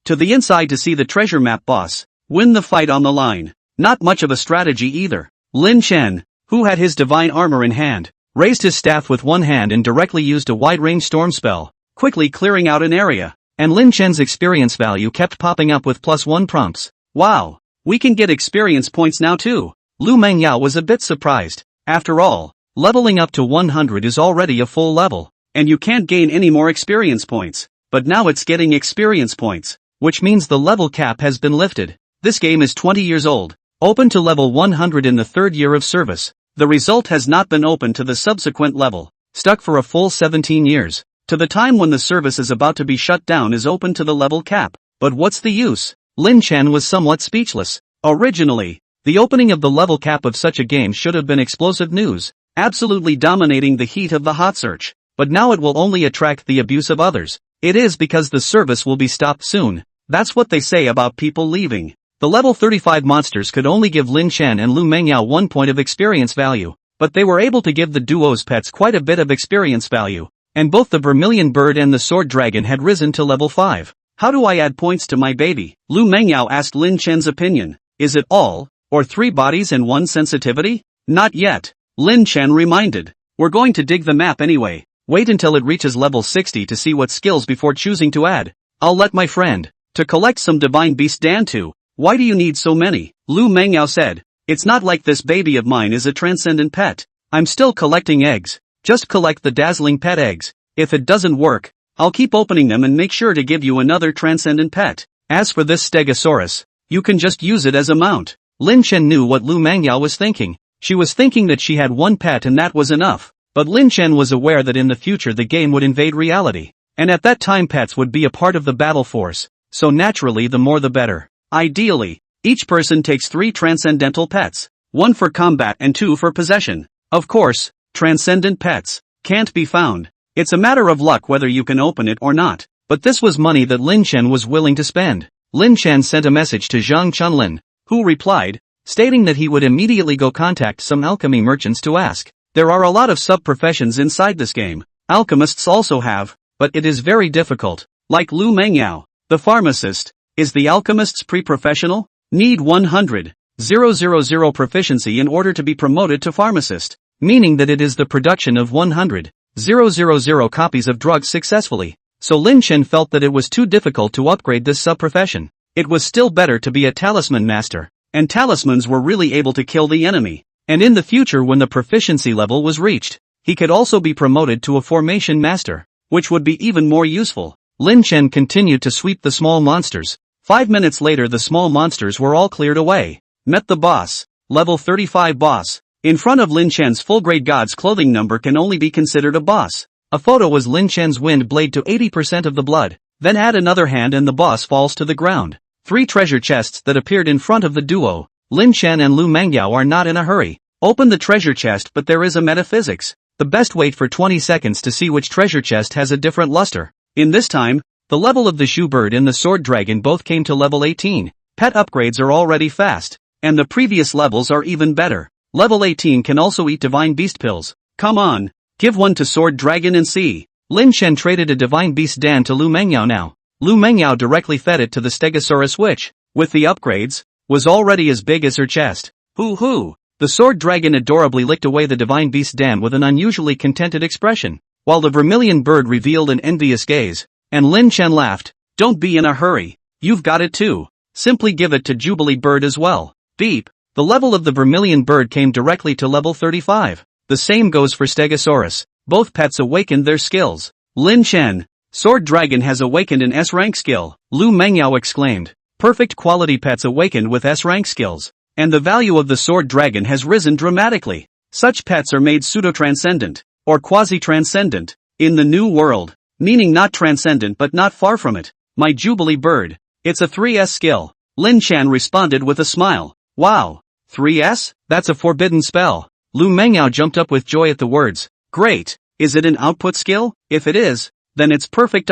to the inside to see the treasure map boss, win the fight on the line. Not much of a strategy either. Lin Chen, who had his divine armor in hand, raised his staff with one hand and directly used a wide-range storm spell, quickly clearing out an area, and Lin Chen's experience value kept popping up with +1 prompts. Wow, we can get experience points now too. Lu Mengyao was a bit surprised. After all, leveling up to 100 is already a full level, and you can't gain any more experience points. But now it's getting experience points, which means the level cap has been lifted. This game is 20 years old, open to level 100 in the 3rd year of service. The result has not been open to the subsequent level, stuck for a full 17 years. To the time when the service is about to be shut down is open to the level cap. But what's the use? Lin Chen was somewhat speechless. Originally, the opening of the level cap of such a game should have been explosive news, absolutely dominating the heat of the hot search. But now it will only attract the abuse of others. It is because the service will be stopped soon. That's what they say about people leaving. The level 35 monsters could only give Lin Chen and Lu Mengyao 1 point of experience value, but they were able to give the duo's pets quite a bit of experience value, and both the Vermilion Bird and the Sword Dragon had risen to level 5. How do I add points to my baby? Lu Mengyao asked Lin Chen's opinion. Is it all, or 3 bodies and 1 sensitivity? Not yet. Lin Chen reminded. We're going to dig the map anyway. Wait until it reaches level 60 to see what skills before choosing to add. I'll let my friend to collect some Divine Beast Dan too. Why do you need so many? Lu Mengyao said. It's not like this baby of mine is a transcendent pet. I'm still collecting eggs. Just collect the dazzling pet eggs. If it doesn't work, I'll keep opening them and make sure to give you another transcendent pet. As for this Stegosaurus, you can just use it as a mount. Lin Chen knew what Lu Mengyao was thinking. She was thinking that she had 1 pet and that was enough. But Lin Chen was aware that in the future the game would invade reality, and at that time pets would be a part of the battle force, so naturally the more the better. Ideally, each person takes 3 transcendental pets, 1 for combat and 2 for possession. Of course, transcendent pets can't be found. It's a matter of luck whether you can open it or not, but this was money that Lin Chen was willing to spend. Lin Chen sent a message to Zhang Chunlin, who replied, stating that he would immediately go contact some alchemy merchants to ask. There are a lot of sub-professions inside this game. Alchemists also have, but it is very difficult. Like Lu Mengyao, the pharmacist. Is the alchemist's pre-professional? Need 100. 000 proficiency in order to be promoted to pharmacist, meaning that it is the production of 100,000 copies of drugs successfully. So Lin Chen felt that it was too difficult to upgrade this sub-profession. It was still better to be a talisman master, and talismans were really able to kill the enemy. And in the future, when the proficiency level was reached, he could also be promoted to a formation master, which would be even more useful. Lin Chen continued to sweep the small monsters. 5 minutes later, the small monsters were all cleared away. Met the boss. Level 35 boss. In front of Lin Chen's full-grade god's clothing number can only be considered a boss. A photo was Lin Chen's wind blade to 80% of the blood. Then add another hand and the boss falls to the ground. 3 treasure chests that appeared in front of the duo. Lin Chen and Lu Mengyao are not in a hurry. Open the treasure chest, but there is a metaphysics. The best wait for 20 seconds to see which treasure chest has a different luster. In this time, the level of the shoe bird and the sword dragon both came to level 18. Pet upgrades are already fast, and the previous levels are even better. Level 18 can also eat divine beast pills. Come on, give one to sword dragon and see. Lin Chen traded a divine beast Dan to Lu Mengyao now. Lu Mengyao directly fed it to the Stegosaurus, which, with the upgrades, was already as big as her chest. Hoo! The sword dragon adorably licked away the divine beast Dan with an unusually contented expression, while the vermilion bird revealed an envious gaze, and Lin Chen laughed. Don't be in a hurry, you've got it too. Simply give it to Jubilee bird as well. Beep. The level of the vermilion bird came directly to level 35. The same goes for Stegosaurus. Both pets awakened their skills. Lin Chen, sword dragon has awakened an S-rank skill. Lu Mengyao exclaimed. Perfect quality pets awakened with S-rank skills. And the value of the sword dragon has risen dramatically. Such pets are made pseudo-transcendent, or quasi-transcendent, in the new world, meaning not transcendent but not far from it. My Jubilee bird. It's a 3S skill. Lin Chen responded with a smile. Wow. 3S? That's a forbidden spell. Lu Mengyao jumped up with joy at the words. Great. Is it an output skill? If it is, then it's perfect.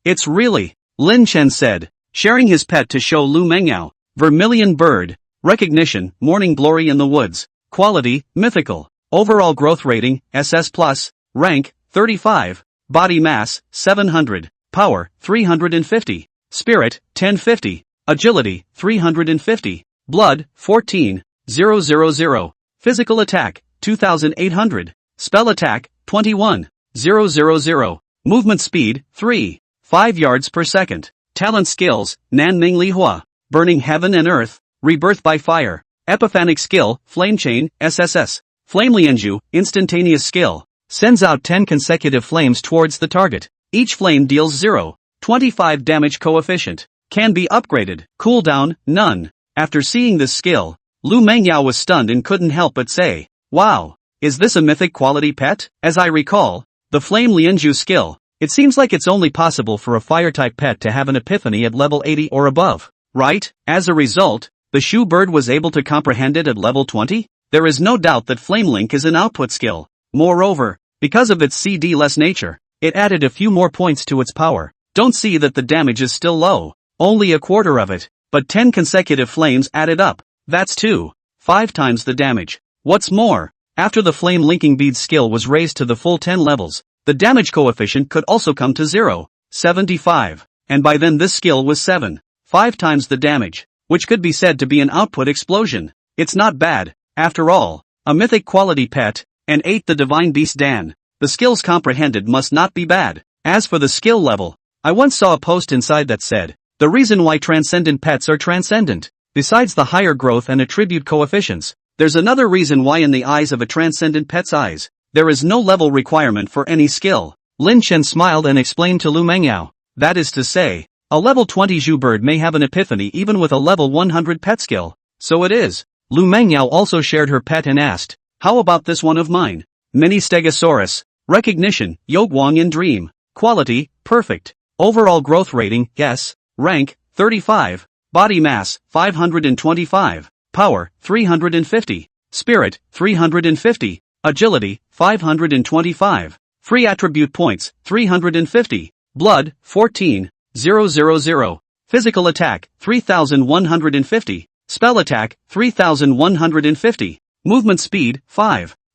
It's really. Lin Chen said, sharing his pet to show Lu Mengyao. Vermilion bird. Recognition, morning glory in the woods. Quality, mythical. Overall growth rating, SS+. Rank, 35. Body mass, 700. Power, 350. Spirit, 1050. Agility, 350. Blood, 14,000. Physical attack, 2800. Spell attack, 21,000. Movement speed, 5 yards per second. Talent skills, Nanming Lihua. Burning heaven and earth. Rebirth by fire. Epiphanic skill, Flame Chain, SSS. Flame Lianju, instantaneous skill. Sends out 10 consecutive flames towards the target. Each flame deals 0.25 damage coefficient. Can be upgraded. Cooldown, none. After seeing this skill, Lu Mengyao was stunned and couldn't help but say, wow, is this a mythic quality pet? As I recall, the Flame Lianju skill, it seems like it's only possible for a fire-type pet to have an epiphany at level 80 or above, right? As a result, the shoe bird was able to comprehend it at level 20? There is no doubt that Flame Link is an output skill. Moreover, because of its CD-less nature, it added a few more points to its power. Don't see that the damage is still low, only a quarter of it, but 10 consecutive flames added up. That's 5 times the damage. What's more, after the Flame Linking Bead skill was raised to the full 10 levels, the damage coefficient could also come to 0.75, and by then this skill was 5 times the damage, which could be said to be an output explosion. It's not bad, after all, a mythic quality pet, and ate the divine beast Dan. The skills comprehended must not be bad. As for the skill level, I once saw a post inside that said, the reason why transcendent pets are transcendent, besides the higher growth and attribute coefficients, there's another reason why in the eyes of a transcendent pet's eyes, there is no level requirement for any skill. Lin Chen smiled and explained to Lu Mengyao. That is to say, a level 20 Zhu bird may have an epiphany even with a level 100 pet skill. So it is. Lu Mengyao also shared her pet and asked, how about this one of mine? Mini Stegosaurus. Recognition, Yogwang in Dream. Quality, perfect. Overall growth rating, yes. Rank, 35. Body mass, 525. Power, 350. Spirit, 350. Agility, 525. Free attribute points, 350. Blood, 14,000. Physical attack, 3150. Spell attack, 3150. Movement speed,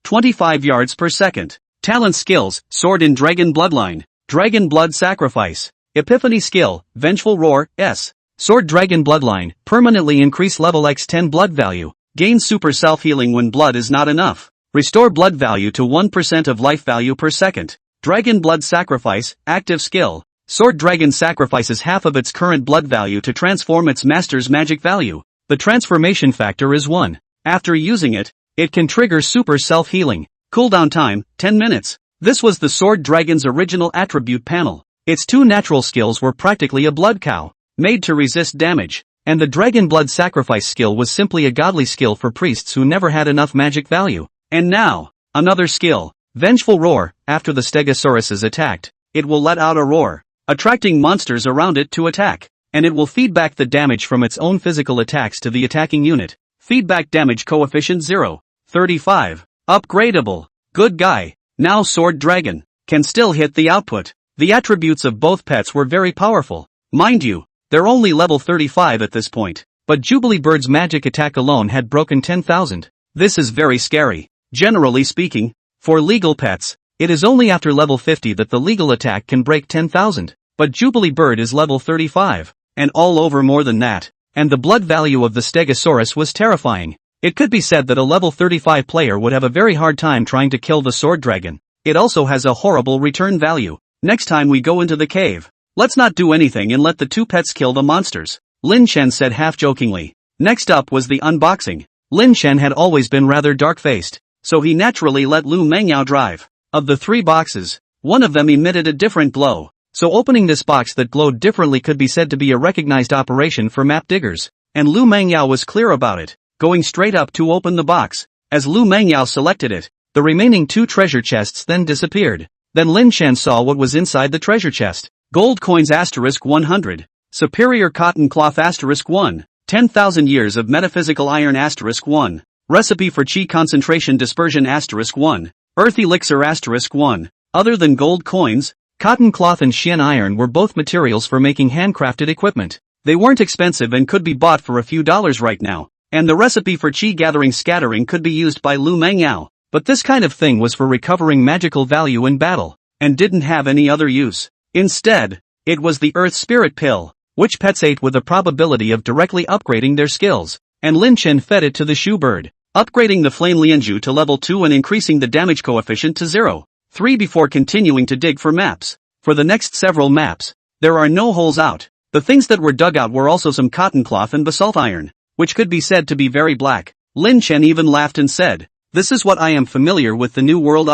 25 yards per second. Talent skills, Sword in Dragon Bloodline. Dragon Blood Sacrifice. Epiphany skill, Vengeful Roar, S. Sword Dragon Bloodline, permanently increase level x10 blood value. Gain super self-healing when blood is not enough. Restore blood value to 1% of life value per second. Dragon Blood Sacrifice, active skill. Sword Dragon sacrifices half of its current blood value to transform its master's magic value. The transformation factor is 1. After using it, it can trigger super self-healing. Cooldown time, 10 minutes. This was the Sword Dragon's original attribute panel. Its two natural skills were practically a blood cow, made to resist damage, and the Dragon Blood Sacrifice skill was simply a godly skill for priests who never had enough magic value. And now, another skill, Vengeful Roar. After the Stegosaurus is attacked, it will let out a roar, attracting monsters around it to attack, and it will feed back the damage from its own physical attacks to the attacking unit. Feedback damage coefficient 0.35. Upgradable. Good guy. Now Sword Dragon can still hit the output. The attributes of both pets were very powerful. Mind you, they're only level 35 at this point, but Jubilee Bird's magic attack alone had broken 10,000. This is very scary. Generally speaking, for legal pets, it is only after level 50 that the legal attack can break 10,000, but Jubilee Bird is level 35, and all over more than that, and the blood value of the Stegosaurus was terrifying. It could be said that a level 35 player would have a very hard time trying to kill the Sword Dragon. It also has a horrible return value. Next time we go into the cave, let's not do anything and let the two pets kill the monsters, Lin Chen said half-jokingly. Next up was the unboxing. Lin Chen had always been rather dark-faced, so he naturally let Lu Mengyao drive. Of the 3 boxes, one of them emitted a different glow, so opening this box that glowed differently could be said to be a recognized operation for map diggers, and Lu Mengyao was clear about it, going straight up to open the box. As Lu Mengyao selected it, the remaining 2 treasure chests then disappeared. Then Lin Chen saw what was inside the treasure chest. Gold coins *100. Superior cotton cloth *1. 10,000 years of metaphysical iron *1. Recipe for chi concentration dispersion *1. Earth elixir *1. Other than gold coins, cotton cloth and Xian iron were both materials for making handcrafted equipment. They weren't expensive and could be bought for a few dollars right now. And the recipe for chi gathering scattering could be used by Lu Mengyao. But this kind of thing was for recovering magical value in battle, and didn't have any other use. Instead, it was the Earth Spirit Pill, which pets ate with a probability of directly upgrading their skills, and Lin Chen fed it to the Shoe Bird, upgrading the Flame Lianju to level 2 and increasing the damage coefficient to 0.3 before continuing to dig for maps. For the next several maps, there are no holes out. The things that were dug out were also some cotton cloth and basalt iron, which could be said to be very black. Lin Chen even laughed and said, "This is what I am familiar with the new world.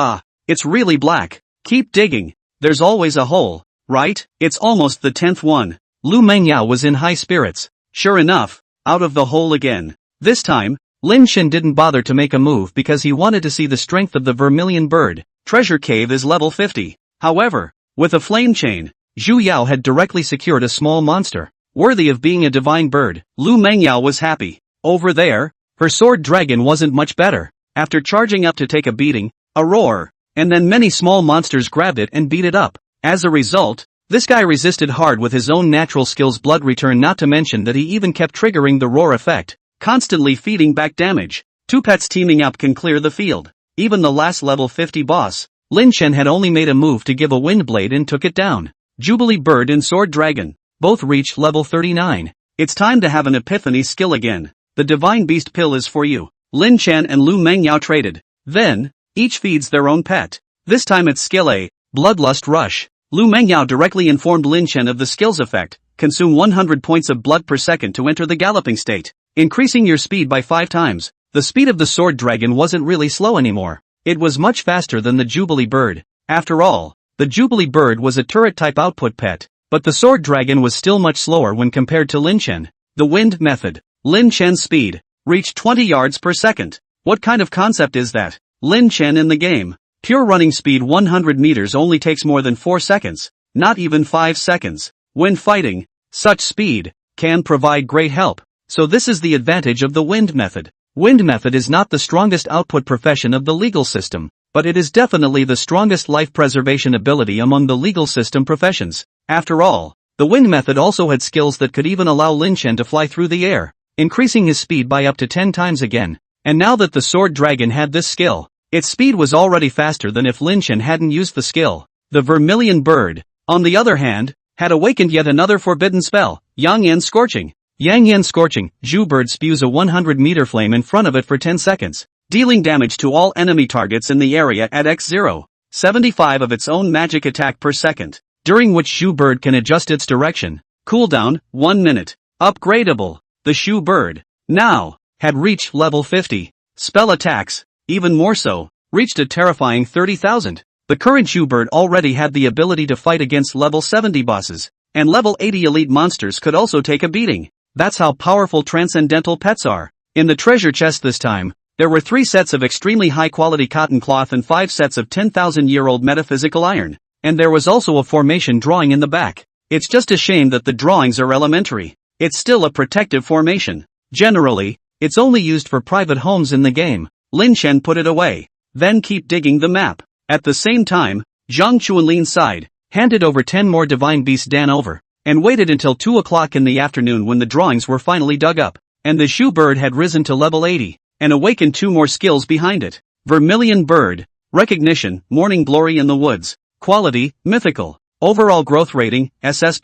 It's really black. Keep digging. There's always a hole, right? It's almost the 10th one." Lu Mengyao was in high spirits. Sure enough, out of the hole again. This time, Lin Chen didn't bother to make a move because he wanted to see the strength of the Vermilion Bird. Treasure Cave is level 50. However, with a flame chain, Zhu Yao had directly secured a small monster, worthy of being a divine bird. Lu Mengyao was happy. Over there, her Sword Dragon wasn't much better. After charging up to take a beating, a roar, and then many small monsters grabbed it and beat it up. As a result, this guy resisted hard with his own natural skills blood return, not to mention that he even kept triggering the roar effect, constantly feeding back damage. 2 pets teaming up can clear the field. Even the last level 50 boss, Lin Chen had only made a move to give a wind blade and took it down. Jubilee Bird and Sword Dragon both reached level 39. It's time to have an epiphany skill again. The Divine Beast Pill is for you. Lin Chen and Lu Mengyao traded. Then, each feeds their own pet. This time it's skill A, Bloodlust Rush. Lu Mengyao directly informed Lin Chen of the skill's effect. Consume 100 points of blood per second to enter the galloping state, increasing your speed by 5 times. The speed of the Sword Dragon wasn't really slow anymore. It was much faster than the Jubilee Bird. After all, the Jubilee Bird was a turret-type output pet, but the Sword Dragon was still much slower when compared to Lin Chen. The wind method. Lin Chen's speed reached 20 yards per second. What kind of concept is that? Lin Chen in the game. Pure running speed 100 meters only takes more than 4 seconds, not even 5 seconds. When fighting, such speed can provide great help. So this is the advantage of the wind method. Wind method is not the strongest output profession of the legal system, but it is definitely the strongest life preservation ability among the legal system professions. After all, the wind method also had skills that could even allow Lin Chen to fly through the air, increasing his speed by up to 10 times again. And now that the Sword Dragon had this skill, its speed was already faster than if Lin Chen hadn't used the skill. The Vermilion Bird, on the other hand, had awakened yet another forbidden spell, Yang Yan Scorching. Yang Yan Scorching, Zhu Bird spews a 100-meter flame in front of it for 10 seconds, dealing damage to all enemy targets in the area at x0.75 of its own magic attack per second, during which Zhu Bird can adjust its direction. Cooldown, 1 minute. Upgradable. The Zhu Bird, now, had reached level 50. Spell attacks, even more so, reached a terrifying 30,000. The current Zhu Bird already had the ability to fight against level 70 bosses, and level 80 elite monsters could also take a beating. That's how powerful transcendental pets are. In the treasure chest this time, there were 3 sets of extremely high-quality cotton cloth and 5 sets of 10,000-year-old metaphysical iron. And there was also a formation drawing in the back. It's just a shame that the drawings are elementary. It's still a protective formation. Generally, it's only used for private homes in the game. Lin Chen put it away. Then keep digging the map. At the same time, Zhang Chuanlin sighed, handed over 10 more Divine Beast Dan over, and waited until 2 o'clock in the afternoon when the drawings were finally dug up, and the Zhu Bird had risen to level 80, and awakened 2 more skills behind it. Vermilion Bird, Recognition, Morning Glory in the Woods, Quality, Mythical, Overall Growth Rating, SS+,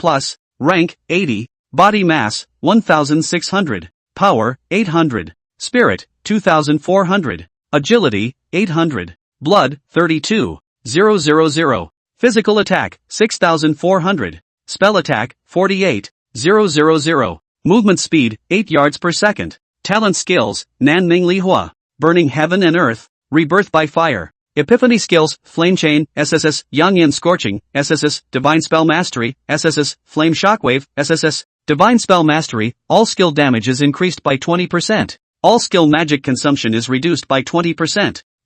Rank, 80, Body Mass, 1,600, Power, 800, Spirit, 2,400, Agility, 800. Blood, 32,000. Physical attack, 6,400. Spell attack, 48,000. Movement speed, 8 yards per second. Talent skills, Nan Ming Li Hua, Burning Heaven and Earth, Rebirth by Fire. Epiphany skills, Flame Chain, SSS, Yang Yan Scorching, SSS, Divine Spell Mastery, SSS, Flame Shockwave, SSS, Divine Spell Mastery. All skill damage is increased by 20%. All skill magic consumption is reduced by 20.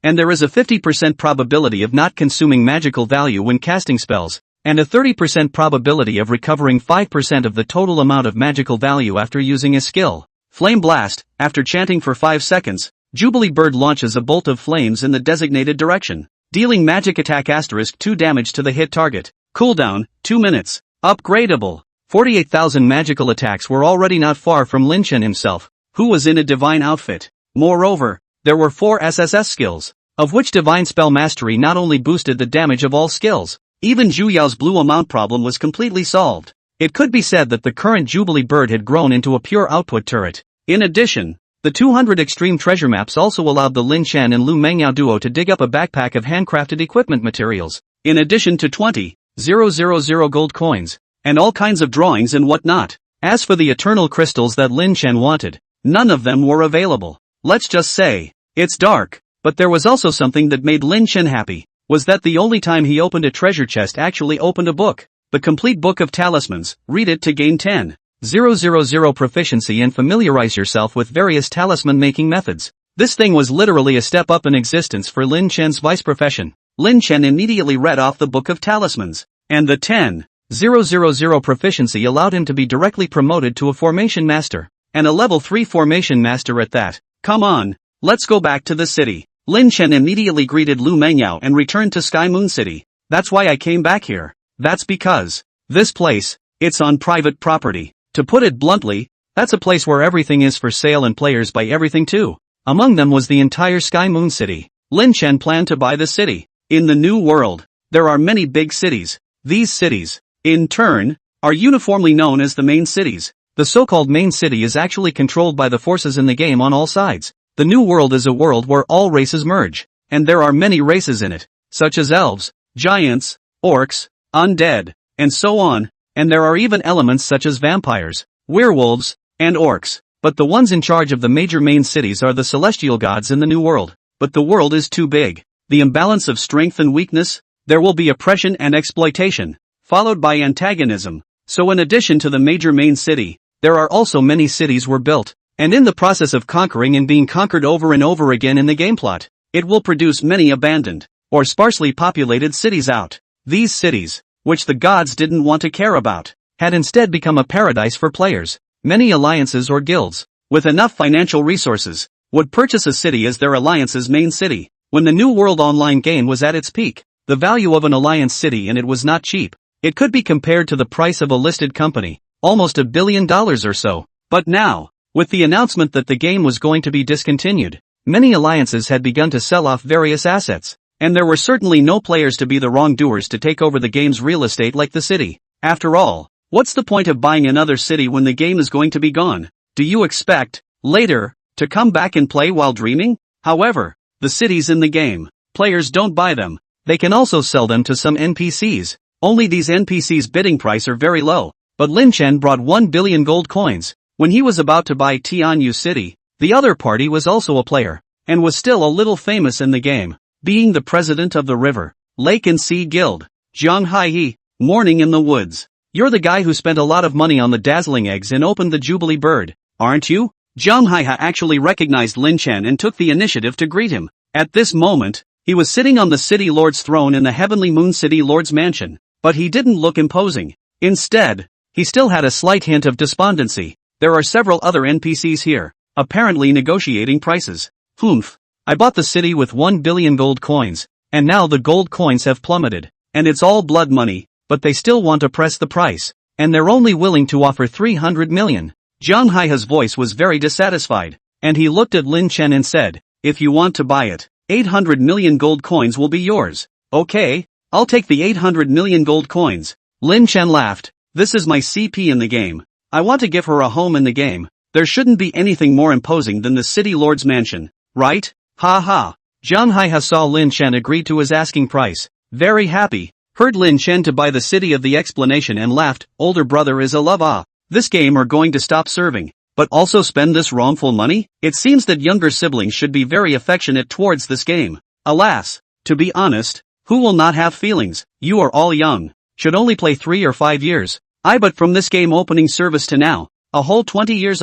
And there is a 50% probability of not consuming magical value when casting spells, and a 30% probability of recovering 5% of the total amount of magical value after using a skill. Flame Blast, after chanting for 5 seconds, Jubilee Bird launches a bolt of flames in the designated direction, dealing magic attack *2 damage to the hit target. Cooldown, 2 minutes. Upgradable. 48,000 magical attacks were already not far from Lin Chen himself, who was in a divine outfit. Moreover, there were 4 SSS skills, of which Divine Spell Mastery not only boosted the damage of all skills, even Zhu Yao's blue amount problem was completely solved. It could be said that the current Jubilee Bird had grown into a pure output turret. In addition, the 200 extreme treasure maps also allowed the Lin Chen and Lu Mengyao duo to dig up a backpack of handcrafted equipment materials, in addition to 20,000 gold coins, and all kinds of drawings and whatnot. As for the eternal crystals that Lin Chen wanted, none of them were available. Let's just say, it's dark. But there was also something that made Lin Chen happy, was that the only time he opened a treasure chest actually opened a book. The complete book of talismans. Read it to gain 10,000 proficiency and familiarize yourself with various talisman making methods. This thing was literally a step up in existence for Lin Chen's vice profession. Lin Chen immediately read off the book of talismans, and the 10,000 proficiency allowed him to be directly promoted to a formation master, and a level 3 formation master at that. Come on, let's go back to the city. Lin Chen immediately greeted Lu Mengyao and returned to Sky Moon City. That's why I came back here. That's because this place, it's on private property. To put it bluntly, that's a place where everything is for sale and players buy everything too. Among them was the entire Sky Moon City. Lin Chen planned to buy the city. In the New World, there are many big cities. These cities, in turn, are uniformly known as the main cities. The so-called main city is actually controlled by the forces in the game on all sides. The New World is a world where all races merge, and there are many races in it, such as elves, giants, orcs, undead, and so on, and there are even elements such as vampires, werewolves, and orcs. But the ones in charge of the major main cities are the celestial gods in the New World. But the world is too big. The imbalance of strength and weakness, there will be oppression and exploitation, followed by antagonism. So in addition to the major main city, there are also many cities were built. And in the process of conquering and being conquered over and over again in the game plot, it will produce many abandoned, or sparsely populated cities out. These cities, which the gods didn't want to care about, had instead become a paradise for players. Many alliances or guilds, with enough financial resources, would purchase a city as their alliance's main city. When the New World Online game was at its peak, the value of an alliance city and it was not cheap. It could be compared to the price of a listed company, almost $1 billion or so. But now, with the announcement that the game was going to be discontinued, many alliances had begun to sell off various assets, and there were certainly no players to be the wrongdoers to take over the game's real estate like the city. After all, what's the point of buying another city when the game is going to be gone? Do you expect, later, to come back and play while dreaming? However, the cities in the game, players don't buy them. They can also sell them to some NPCs. Only these NPCs' bidding price are very low. But Lin Chen brought 1 billion gold coins. When he was about to buy Tianyu City, the other party was also a player, and was still a little famous in the game, being the president of the River, Lake and Sea Guild, Zhang Haihe, Morning in the Woods. You're the guy who spent a lot of money on the dazzling eggs and opened the Jubilee bird, aren't you? Zhang Haihe actually recognized Lin Chen and took the initiative to greet him. At this moment, he was sitting on the City Lord's throne in the Heavenly Moon City Lord's mansion, but he didn't look imposing. Instead, he still had a slight hint of despondency. There are several other NPCs here, apparently negotiating prices. Humph. I bought the city with 1 billion gold coins, and now the gold coins have plummeted, and it's all blood money, but they still want to press the price, and they're only willing to offer 300 million. Zhang Haihe's voice was very dissatisfied, and he looked at Lin Chen and said, if you want to buy it, 800 million gold coins will be yours. Okay, I'll take the 800 million gold coins. Lin Chen laughed. This is my CP in the game. I want to give her a home in the game. There shouldn't be anything more imposing than the City Lord's mansion, right? Ha ha. Zhang Haihe saw Lin Chen agree to his asking price. Very happy. Heard Lin Chen to buy the city of the explanation and laughed. Older brother is a love. This game are going to stop serving, but also spend this wrongful money? It seems that younger siblings should be very affectionate towards this game. Alas, to be honest, who will not have feelings? You are all young. Should only play 3 or 5 years. But from this game opening service to now, a whole 20 years.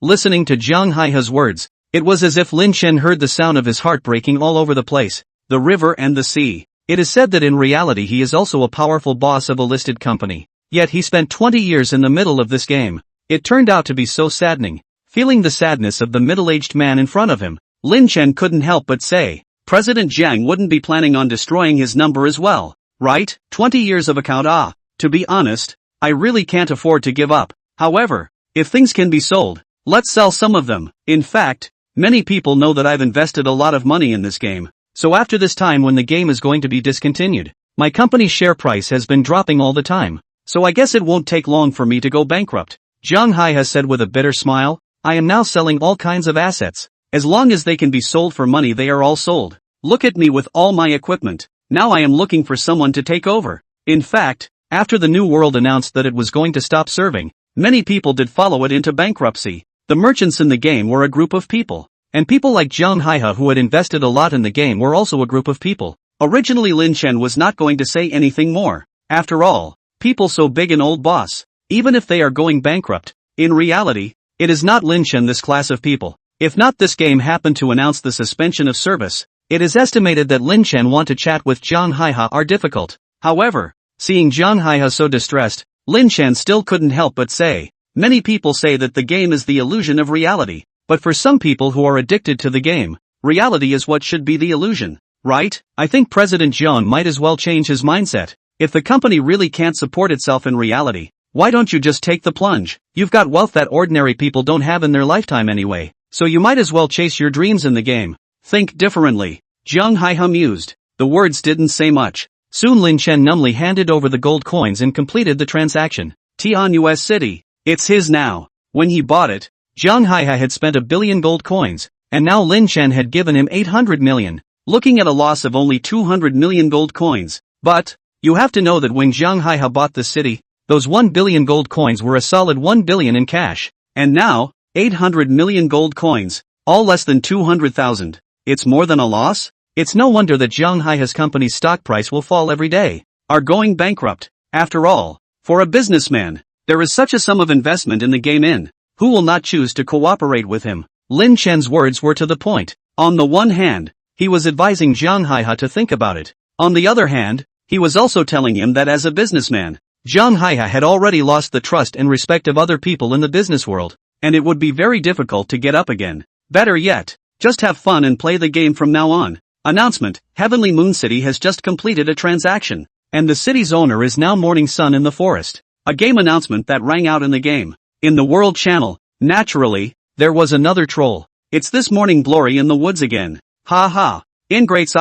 Listening to Zhang Haihe's words, it was as if Lin Chen heard the sound of his heart breaking all over the place, the river and the sea. It is said that in reality he is also a powerful boss of a listed company. Yet he spent 20 years in the middle of this game. It turned out to be so saddening. Feeling the sadness of the middle-aged man in front of him, Lin Chen couldn't help but say, President Jiang wouldn't be planning on destroying his number as well, right? 20 years of account. To be honest, I really can't afford to give up. However, if things can be sold, let's sell some of them. In fact, many people know that I've invested a lot of money in this game. So after this time when the game is going to be discontinued, my company's share price has been dropping all the time. So I guess it won't take long for me to go bankrupt. Zhang Haihe said with a bitter smile, I am now selling all kinds of assets. As long as they can be sold for money they are all sold. Look at me with all my equipment. Now I am looking for someone to take over. In fact, after the New World announced that it was going to stop serving, many people did follow it into bankruptcy. The merchants in the game were a group of people. And people like Zhang Haihe who had invested a lot in the game were also a group of people. Originally Lin Chen was not going to say anything more. After all, people so big an old boss, even if they are going bankrupt, in reality, it is not Lin Chen this class of people. If not this game happened to announce the suspension of service, it is estimated that Lin Chen want to chat with Zhang Haihe are difficult. However, seeing Zhang Haihe so distressed, Lin Chen still couldn't help but say, many people say that the game is the illusion of reality, but for some people who are addicted to the game, reality is what should be the illusion, right? I think President Jiang might as well change his mindset. If the company really can't support itself in reality, why don't you just take the plunge? You've got wealth that ordinary people don't have in their lifetime anyway, so you might as well chase your dreams in the game. Think differently. Zhang Haihe mused. The words didn't say much. Soon Lin Chen numbly handed over the gold coins and completed the transaction. Tianyu City. It's his now. When he bought it, Zhang Haihe had spent 1 billion gold coins, and now Lin Chen had given him 800 million, looking at a loss of only 200 million gold coins. But, you have to know that when Zhang Haihe bought the city, those 1 billion gold coins were a solid 1 billion in cash. And now, 800 million gold coins, all less than 200,000. It's more than a loss? It's no wonder that Zhang Haihe's company's stock price will fall every day. Are going bankrupt. After all, for a businessman, there is such a sum of investment in the game in. Who will not choose to cooperate with him? Lin Chen's words were to the point. On the one hand, he was advising Zhang Haihe to think about it. On the other hand, he was also telling him that as a businessman, Zhang Haihe had already lost the trust and respect of other people in the business world, and it would be very difficult to get up again. Better yet, just have fun and play the game from now on. Announcement: Heavenly Moon City has just completed a transaction, and the city's owner is now Morning Sun in the forest. A game announcement that rang out in the game. In the World Channel, naturally, there was another troll. It's this Morning Glory in the woods again. Ha ha. Ingrates.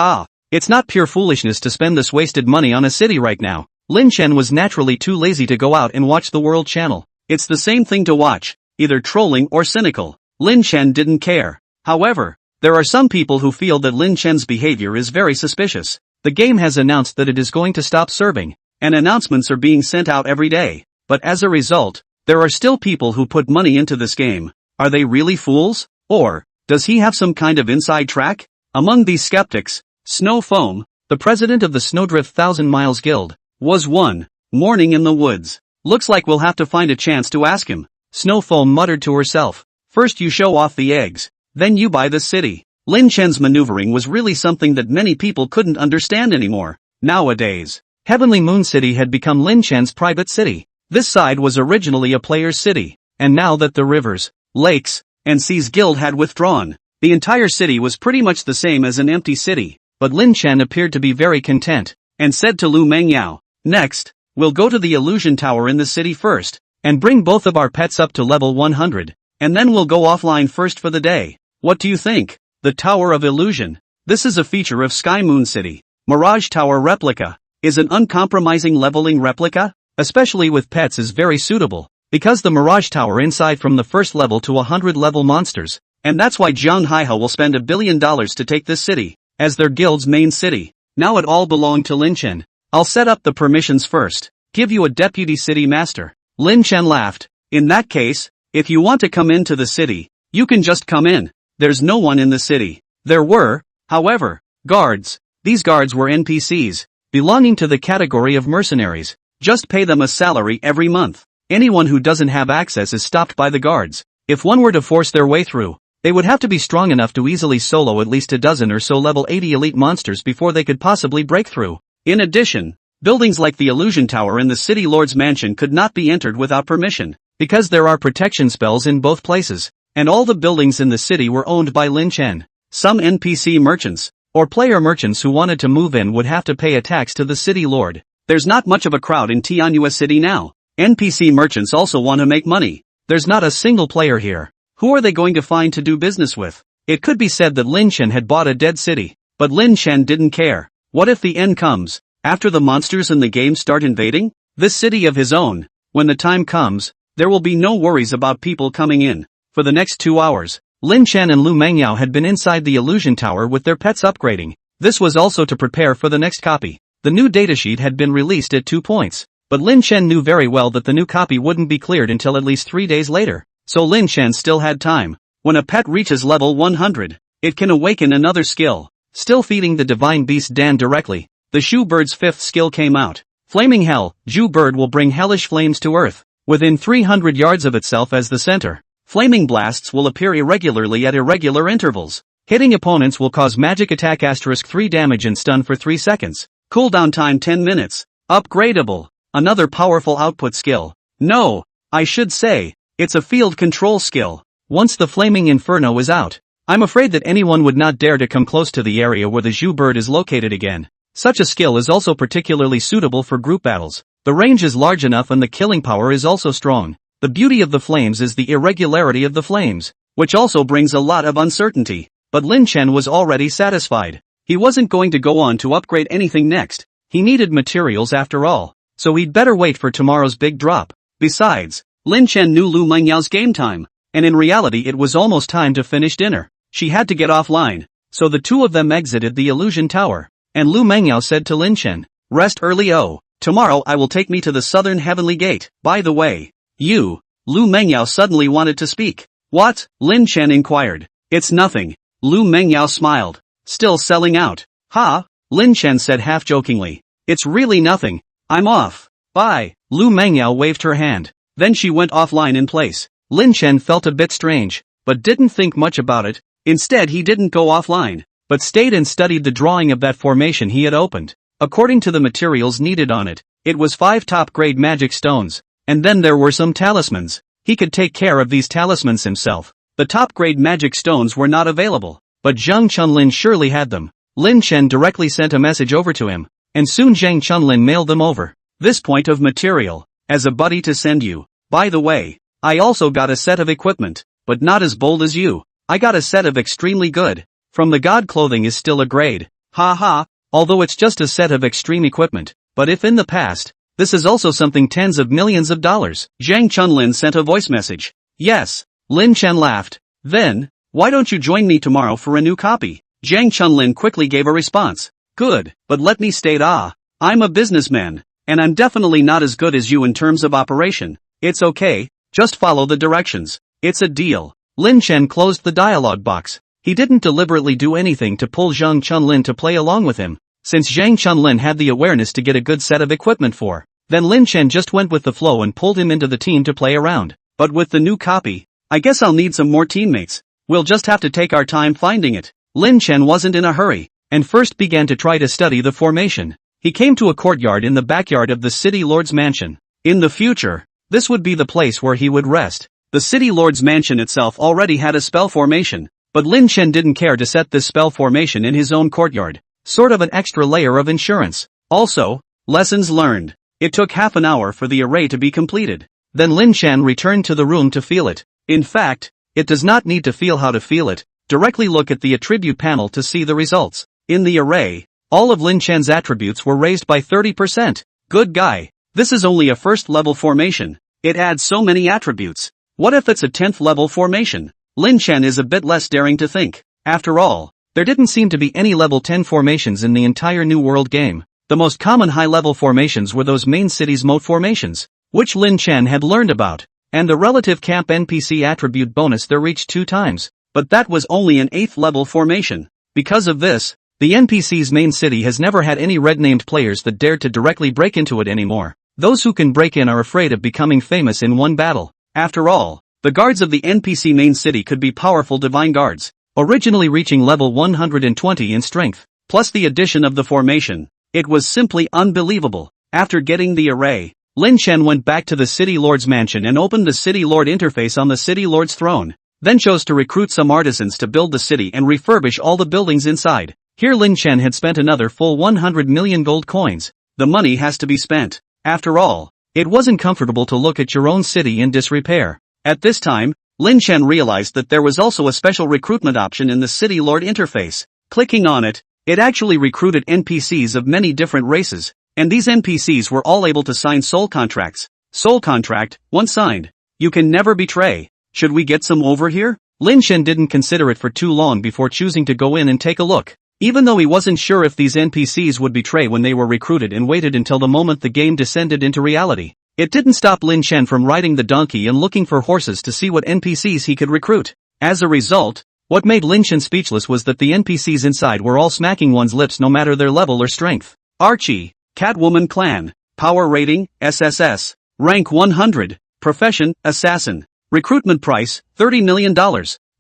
It's not pure foolishness to spend this wasted money on a city right now. Lin Chen was naturally too lazy to go out and watch the World Channel. It's the same thing to watch, either trolling or cynical. Lin Chen didn't care. However, there are some people who feel that Lin Chen's behavior is very suspicious. The game has announced that it is going to stop serving, and announcements are being sent out every day. But as a result, there are still people who put money into this game. Are they really fools? Or, does he have some kind of inside track? Among these skeptics, Snow Foam, the president of the Snowdrift 1000 Miles Guild, was one. Morning in the woods. Looks like we'll have to find a chance to ask him. Snow Foam muttered to herself. First you show off the eggs, then you buy the city. Lin Chen's maneuvering was really something that many people couldn't understand anymore. Nowadays, Heavenly Moon City had become Lin Chen's private city. This side was originally a player's city, and now that the rivers, lakes, and seas guild had withdrawn, the entire city was pretty much the same as an empty city. But Lin Chen appeared to be very content, and said to Lu Mengyao, next, we'll go to the illusion tower in the city first, and bring both of our pets up to level 100, and then we'll go offline first for the day. What do you think? The Tower of Illusion. This is a feature of Sky Moon City. Mirage Tower Replica is an uncompromising leveling replica, especially with pets, is very suitable, because the Mirage Tower inside from the first level to 100 level monsters, and that's why Jiang Haihe will spend $1 billion to take this city, as their guild's main city. Now it all belonged to Lin Chen. I'll set up the permissions first, give you a deputy city master. Lin Chen laughed. In that case, if you want to come into the city, you can just come in. There's no one in the city. There were, however, guards. These guards were NPCs, belonging to the category of mercenaries. Just pay them a salary every month. Anyone who doesn't have access is stopped by the guards. If one were to force their way through, they would have to be strong enough to easily solo at least a dozen or so level 80 elite monsters before they could possibly break through. In addition, buildings like the Illusion Tower and the City Lord's Mansion could not be entered without permission, because there are protection spells in both places, and all the buildings in the city were owned by Lin Chen. Some NPC merchants, or player merchants who wanted to move in would have to pay a tax to the City Lord. There's not much of a crowd in Tianhua City now. NPC merchants also want to make money. There's not a single player here. Who are they going to find to do business with? It could be said that Lin Chen had bought a dead city, but Lin Chen didn't care. What if the end comes, after the monsters in the game start invading this city of his own? When the time comes, there will be no worries about people coming in. For the next 2 hours, Lin Chen and Lu Mengyao had been inside the Illusion Tower with their pets upgrading. This was also to prepare for the next copy. The new datasheet had been released at 2 points, but Lin Chen knew very well that the new copy wouldn't be cleared until at least 3 days later, so Lin Chen still had time. When a pet reaches level 100, it can awaken another skill. Still feeding the divine beast Dan directly, the Shu Bird's 5th skill came out. Flaming Hell. Shu Bird will bring hellish flames to Earth, within 300 yards of itself as the center. Flaming blasts will appear irregularly at irregular intervals. Hitting opponents will cause magic attack *3 damage and stun for 3 seconds. Cooldown time 10 minutes. Upgradable. Another powerful output skill. No, I should say, it's a field control skill. Once the Flaming Inferno is out, I'm afraid that anyone would not dare to come close to the area where the Shu Bird is located again. Such a skill is also particularly suitable for group battles. The range is large enough and the killing power is also strong. The beauty of the flames is the irregularity of the flames, which also brings a lot of uncertainty. But Lin Chen was already satisfied. He wasn't going to go on to upgrade anything next. He needed materials after all, so he'd better wait for tomorrow's big drop. Besides, Lin Chen knew Lu Mengyao's game time, and in reality it was almost time to finish dinner. She had to get offline, so the two of them exited the Illusion Tower, and Lu Mengyao said to Lin Chen, rest early. Oh, tomorrow I will take me to the Southern Heavenly Gate. By the way, Lu Mengyao suddenly wanted to speak. What? Lin Chen inquired. It's nothing. Lu Mengyao smiled. Still selling out? Ha? Lin Chen said half-jokingly. It's really nothing. I'm off. Bye. Lu Mengyao waved her hand. Then she went offline in place. Lin Chen felt a bit strange, but didn't think much about it. Instead he didn't go offline, but stayed and studied the drawing of that formation he had opened. According to the materials needed on it, it was 5 top-grade magic stones. And then there were some talismans. He could take care of these talismans himself. The top-grade magic stones were not available, but Zhang Chunlin surely had them. Lin Chen directly sent a message over to him, and soon Zhang Chunlin mailed them over. This point of material, as a buddy to send you. By the way, I also got a set of equipment, but not as bold as you. I got a set of extremely good. From the god clothing is still a grade. Ha ha, although it's just a set of extreme equipment. But if in the past, this is also something tens of millions of dollars. Zhang Chunlin sent a voice message. Yes. Lin Chen laughed. Then, why don't you join me tomorrow for a new copy? Zhang Chunlin quickly gave a response. Good, but let me state I'm a businessman, and I'm definitely not as good as you in terms of operation. It's okay, just follow the directions. It's a deal. Lin Chen closed the dialogue box. He didn't deliberately do anything to pull Zhang Chunlin to play along with him, since Zhang Chunlin had the awareness to get a good set of equipment for. Then Lin Chen just went with the flow and pulled him into the team to play around. But with the new copy, I guess I'll need some more teammates. We'll just have to take our time finding it. Lin Chen wasn't in a hurry, and first began to try to study the formation. He came to a courtyard in the backyard of the city lord's mansion. In the future, this would be the place where he would rest. The city lord's mansion itself already had a spell formation, but Lin Chen didn't care to set this spell formation in his own courtyard. Sort of an extra layer of insurance. Also, lessons learned. It took half an hour for the array to be completed. Then Lin Chen returned to the room to feel it. In fact, it does not need to feel how to feel it. Directly look at the attribute panel to see the results. In the array, all of Lin Chen's attributes were raised by 30%. Good guy. This is only a first level formation. It adds so many attributes. What if it's a 10th level formation? Lin Chen is a bit less daring to think. After all, there didn't seem to be any level 10 formations in the entire New World game. The most common high-level formations were those main cities moat formations, which Lin Chen had learned about, and the relative camp NPC attribute bonus there reached 2 times. But that was only an 8th level formation. Because of this, the NPC's main city has never had any red-named players that dared to directly break into it anymore. Those who can break in are afraid of becoming famous in one battle. After all, the guards of the NPC main city could be powerful divine guards, originally reaching level 120 in strength, plus the addition of the formation. It was simply unbelievable. After getting the array, Lin Chen went back to the City Lord's mansion and opened the City Lord interface on the City Lord's throne, then chose to recruit some artisans to build the city and refurbish all the buildings inside. Here Lin Chen had spent another full 100 million gold coins. The money has to be spent. After all, it wasn't comfortable to look at your own city in disrepair. At this time, Lin Chen realized that there was also a special recruitment option in the City Lord interface. Clicking on it, it actually recruited NPCs of many different races, and these NPCs were all able to sign soul contracts. Soul contract, once signed, you can never betray. Should we get some over here? Lin Chen didn't consider it for too long before choosing to go in and take a look. Even though he wasn't sure if these NPCs would betray when they were recruited and waited until the moment the game descended into reality, it didn't stop Lin Chen from riding the donkey and looking for horses to see what NPCs he could recruit. As a result, what made Lin Chen speechless was that the NPCs inside were all smacking one's lips no matter their level or strength. Archie, Catwoman Clan, Power Rating, SSS, Rank 100, Profession, Assassin, Recruitment Price, $30 million,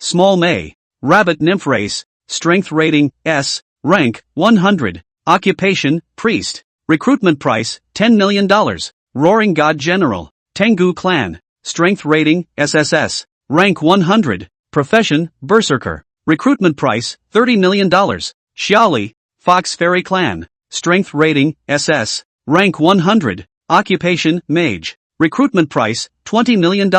Small May, Rabbit Nymph Race, Strength Rating, S, Rank, 100, Occupation, Priest, Recruitment Price, $10 million, Roaring God General, Tengu Clan, Strength Rating, SSS, Rank 100, Profession, Berserker, Recruitment Price, $30 million, Xiaoli, Fox Fairy Clan, Strength Rating, SS, Rank 100, Occupation, Mage, Recruitment Price, $20 million,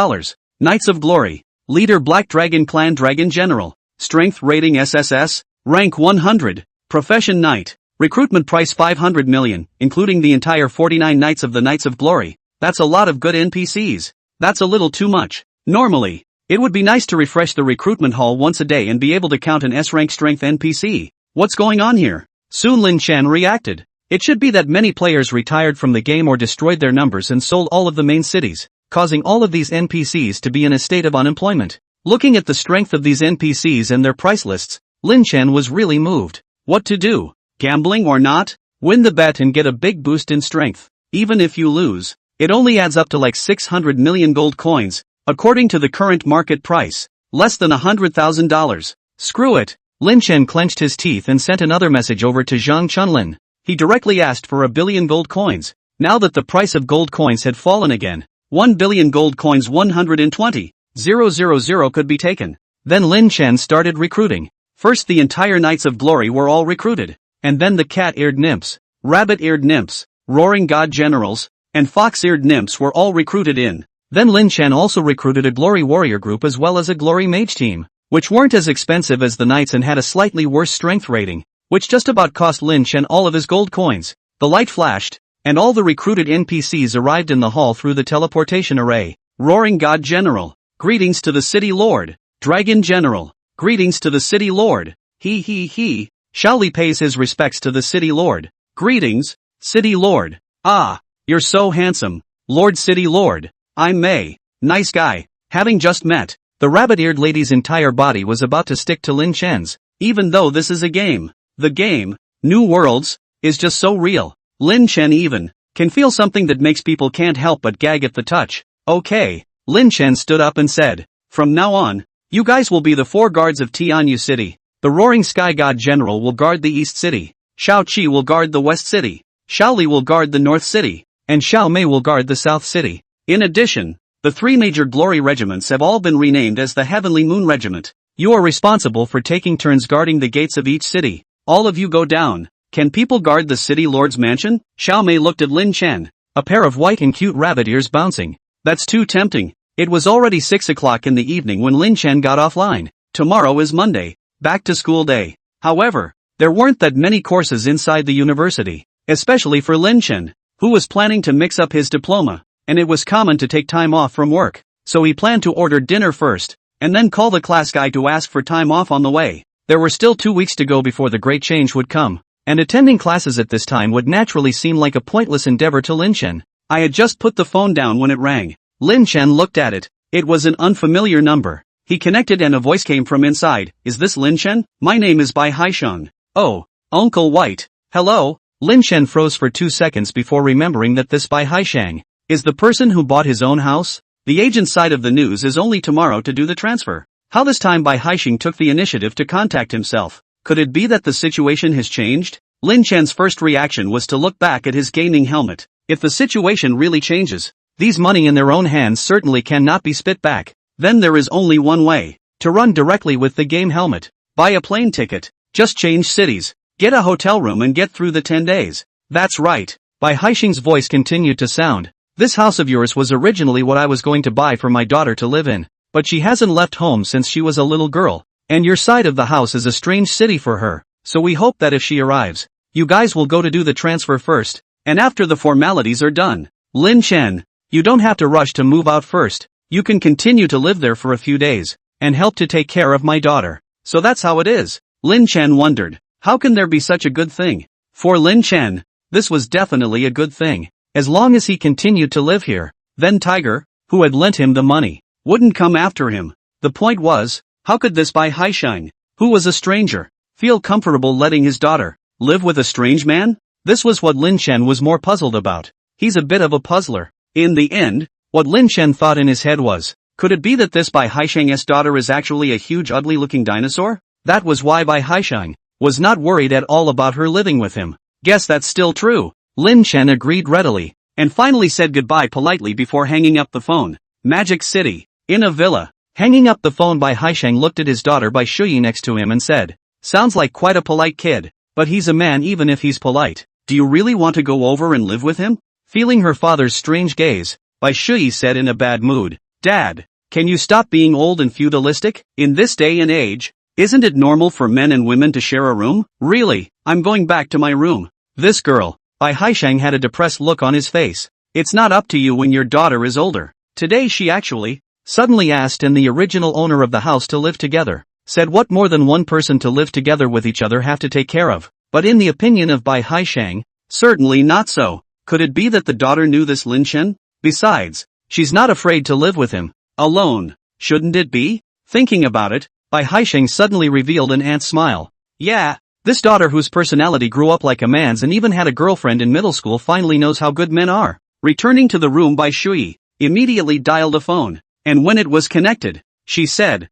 Knights of Glory, Leader Black Dragon Clan Dragon General, Strength Rating SSS, Rank 100, Profession Knight, Recruitment Price 500 million, including the entire 49 Knights of the Knights of Glory. That's a lot of good NPCs. That's a little too much. Normally, it would be nice to refresh the recruitment hall once a day and be able to count an S-rank strength NPC. What's going on here? Soon Lin Chen reacted. It should be that many players retired from the game or destroyed their numbers and sold all of the main cities, causing all of these NPCs to be in a state of unemployment. Looking at the strength of these NPCs and their price lists, Lin Chen was really moved. What to do? Gambling or not? Win the bet and get a big boost in strength. Even if you lose, it only adds up to like 600 million gold coins, according to the current market price. Less than $100,000. Screw it. Lin Chen clenched his teeth and sent another message over to Zhang Chunlin. He directly asked for 1 billion gold coins. Now that the price of gold coins had fallen again, 1 billion gold coins 120,000 could be taken. Then Lin Chen started recruiting. First the entire Knights of Glory were all recruited, and then the cat-eared nymphs, rabbit-eared nymphs, roaring god generals, and fox-eared nymphs were all recruited in. Then Lin Chen also recruited a glory warrior group as well as a glory mage team, which weren't as expensive as the knights and had a slightly worse strength rating, which just about cost Lin Chen all of his gold coins. The light flashed, and all the recruited NPCs arrived in the hall through the teleportation array. Roaring God General, greetings to the City Lord. Dragon General, greetings to the City Lord. He. Shaoli pays his respects to the City Lord. Greetings, City Lord. Ah, you're so handsome, Lord City Lord. I'm Mei. Nice guy. Having just met, the rabbit-eared lady's entire body was about to stick to Lin Chen's. Even though this is a game, the game, New Worlds, is just so real. Lin Chen even can feel something that makes people can't help but gag at the touch. Okay, Lin Chen stood up and said, from now on, you guys will be the 4 guards of Tianyu City. The Roaring Sky God General will guard the East City. Shao Qi will guard the West City. Shao Li will guard the North City. And Shao Mei will guard the South City. In addition, the 3 major glory regiments have all been renamed as the Heavenly Moon Regiment. You are responsible for taking turns guarding the gates of each city. All of you go down. Can people guard the City Lord's mansion? Shao Mei looked at Lin Chen, a pair of white and cute rabbit ears bouncing. That's too tempting. It was already 6 o'clock in the evening when Lin Chen got offline. Tomorrow is Monday, back to school day. However, there weren't that many courses inside the university, especially for Lin Chen, who was planning to mix up his diploma, and it was common to take time off from work, so he planned to order dinner first, and then call the class guy to ask for time off on the way. There were still 2 weeks to go before the great change would come, and attending classes at this time would naturally seem like a pointless endeavor to Lin Chen. I had just put the phone down when it rang. Lin Chen looked at it. It was an unfamiliar number. He connected and a voice came from inside. Is this Lin Chen? My name is Bai Haisheng. Oh, Uncle White. Hello? Lin Chen froze for 2 seconds before remembering that this Bai Haisheng is the person who bought his own house. The agent's side of the news is only tomorrow to do the transfer. How this time Bai Haisheng took the initiative to contact himself. Could it be that the situation has changed? Lin Chen's first reaction was to look back at his gaming helmet. If the situation really changes, these money in their own hands certainly cannot be spit back. Then there is only one way. To run directly with the game helmet. Buy a plane ticket. Just change cities. Get a hotel room and get through the 10 days. That's right. Bai Haisheng's voice continued to sound. This house of yours was originally what I was going to buy for my daughter to live in. But she hasn't left home since she was a little girl. And your side of the house is a strange city for her. So we hope that if she arrives, you guys will go to do the transfer first. And after the formalities are done. Lin Chen, you don't have to rush to move out first. You can continue to live there for a few days, and help to take care of my daughter. So that's how it is. Lin Chen wondered, how can there be such a good thing? For Lin Chen, this was definitely a good thing. As long as he continued to live here, then Tiger, who had lent him the money, wouldn't come after him. The point was, how could this Bai Haisheng, who was a stranger, feel comfortable letting his daughter live with a strange man? This was what Lin Chen was more puzzled about. He's a bit of a puzzler. In the end, what Lin Chen thought in his head was, could it be that this Bai Haisheng's daughter is actually a huge ugly-looking dinosaur? That was why Bai Haisheng was not worried at all about her living with him. Guess that's still true. Lin Chen agreed readily, and finally said goodbye politely before hanging up the phone. Magic City. In a villa. Hanging up the phone, Bai Haisheng looked at his daughter Bai Shuyi next to him and said, sounds like quite a polite kid, but he's a man even if he's polite. Do you really want to go over and live with him? Feeling her father's strange gaze, Bai Shuyi said in a bad mood, Dad, can you stop being old and feudalistic? In this day and age, isn't it normal for men and women to share a room? Really, I'm going back to my room. This girl, Bai Haisheng had a depressed look on his face. It's not up to you when your daughter is older. Today she actually, suddenly asked, and the original owner of the house to live together, said what more than one person to live together with each other have to take care of. But in the opinion of Bai Haisheng, certainly not so. Could it be that the daughter knew this Lin Chen? Besides, she's not afraid to live with him, alone, shouldn't it be? Thinking about it, Bai Haisheng suddenly revealed an ant smile. Yeah, this daughter whose personality grew up like a man's and even had a girlfriend in middle school finally knows how good men are. Returning to the room, Bai Shuyi immediately dialed a phone, and when it was connected, she said,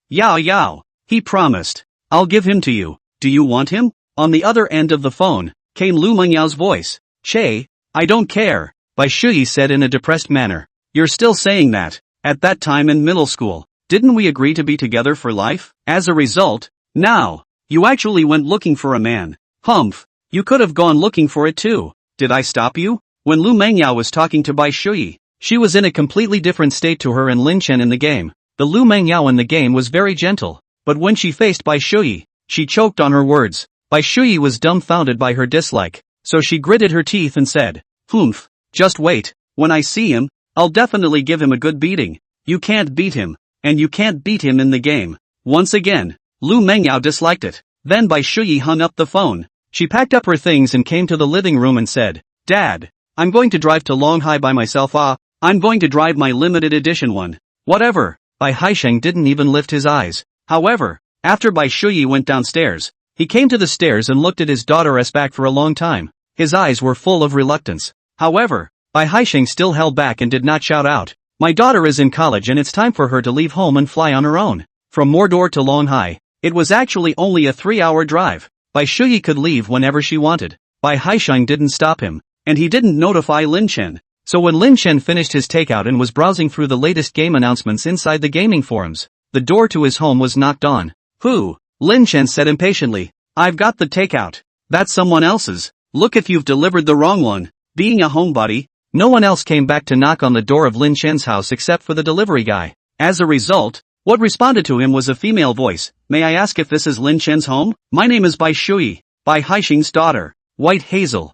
Yao, he promised. I'll give him to you. Do you want him? On the other end of the phone, came Lu Mengyao's voice. Che, I don't care, Bai Shuyi said in a depressed manner. You're still saying that. At that time in middle school, didn't we agree to be together for life? As a result, now, you actually went looking for a man. Humph, you could have gone looking for it too. Did I stop you? When Lu Mengyao was talking to Bai Shuyi, she was in a completely different state to her and Lin Chen in the game. The Lu Mengyao in the game was very gentle, but when she faced Bai Shuyi, she choked on her words. Bai Shuyi was dumbfounded by her dislike, so she gritted her teeth and said, "Humph, just wait, when I see him, I'll definitely give him a good beating. You can't beat him, and you can't beat him in the game." Once again, Lu Mengyao disliked it. Then Bai Shuyi hung up the phone. She packed up her things and came to the living room and said, "Dad, I'm going to drive to Longhai by myself. I'm going to drive my limited edition one." "Whatever." Bai Haisheng didn't even lift his eyes. However, after Bai Shuyi went downstairs, he came to the stairs and looked at his daughter's back for a long time. His eyes were full of reluctance. However, Bai Haisheng still held back and did not shout out, "My daughter is in college and it's time for her to leave home and fly on her own." From Mordor to Longhai, it was actually only a 3-hour drive. Bai Shuyi could leave whenever she wanted. Bai Haisheng didn't stop him, and he didn't notify Lin Chen. So when Lin Chen finished his takeout and was browsing through the latest game announcements inside the gaming forums, the door to his home was knocked on. "Who?" Lin Chen said impatiently. "I've got the takeout." "That's someone else's. Look if you've delivered the wrong one." Being a homebody, no one else came back to knock on the door of Lin Chen's house except for the delivery guy. As a result, what responded to him was a female voice. "May I ask if this is Lin Chen's home? My name is Bai Shuyi, Bai Haisheng's daughter." "White Hazel's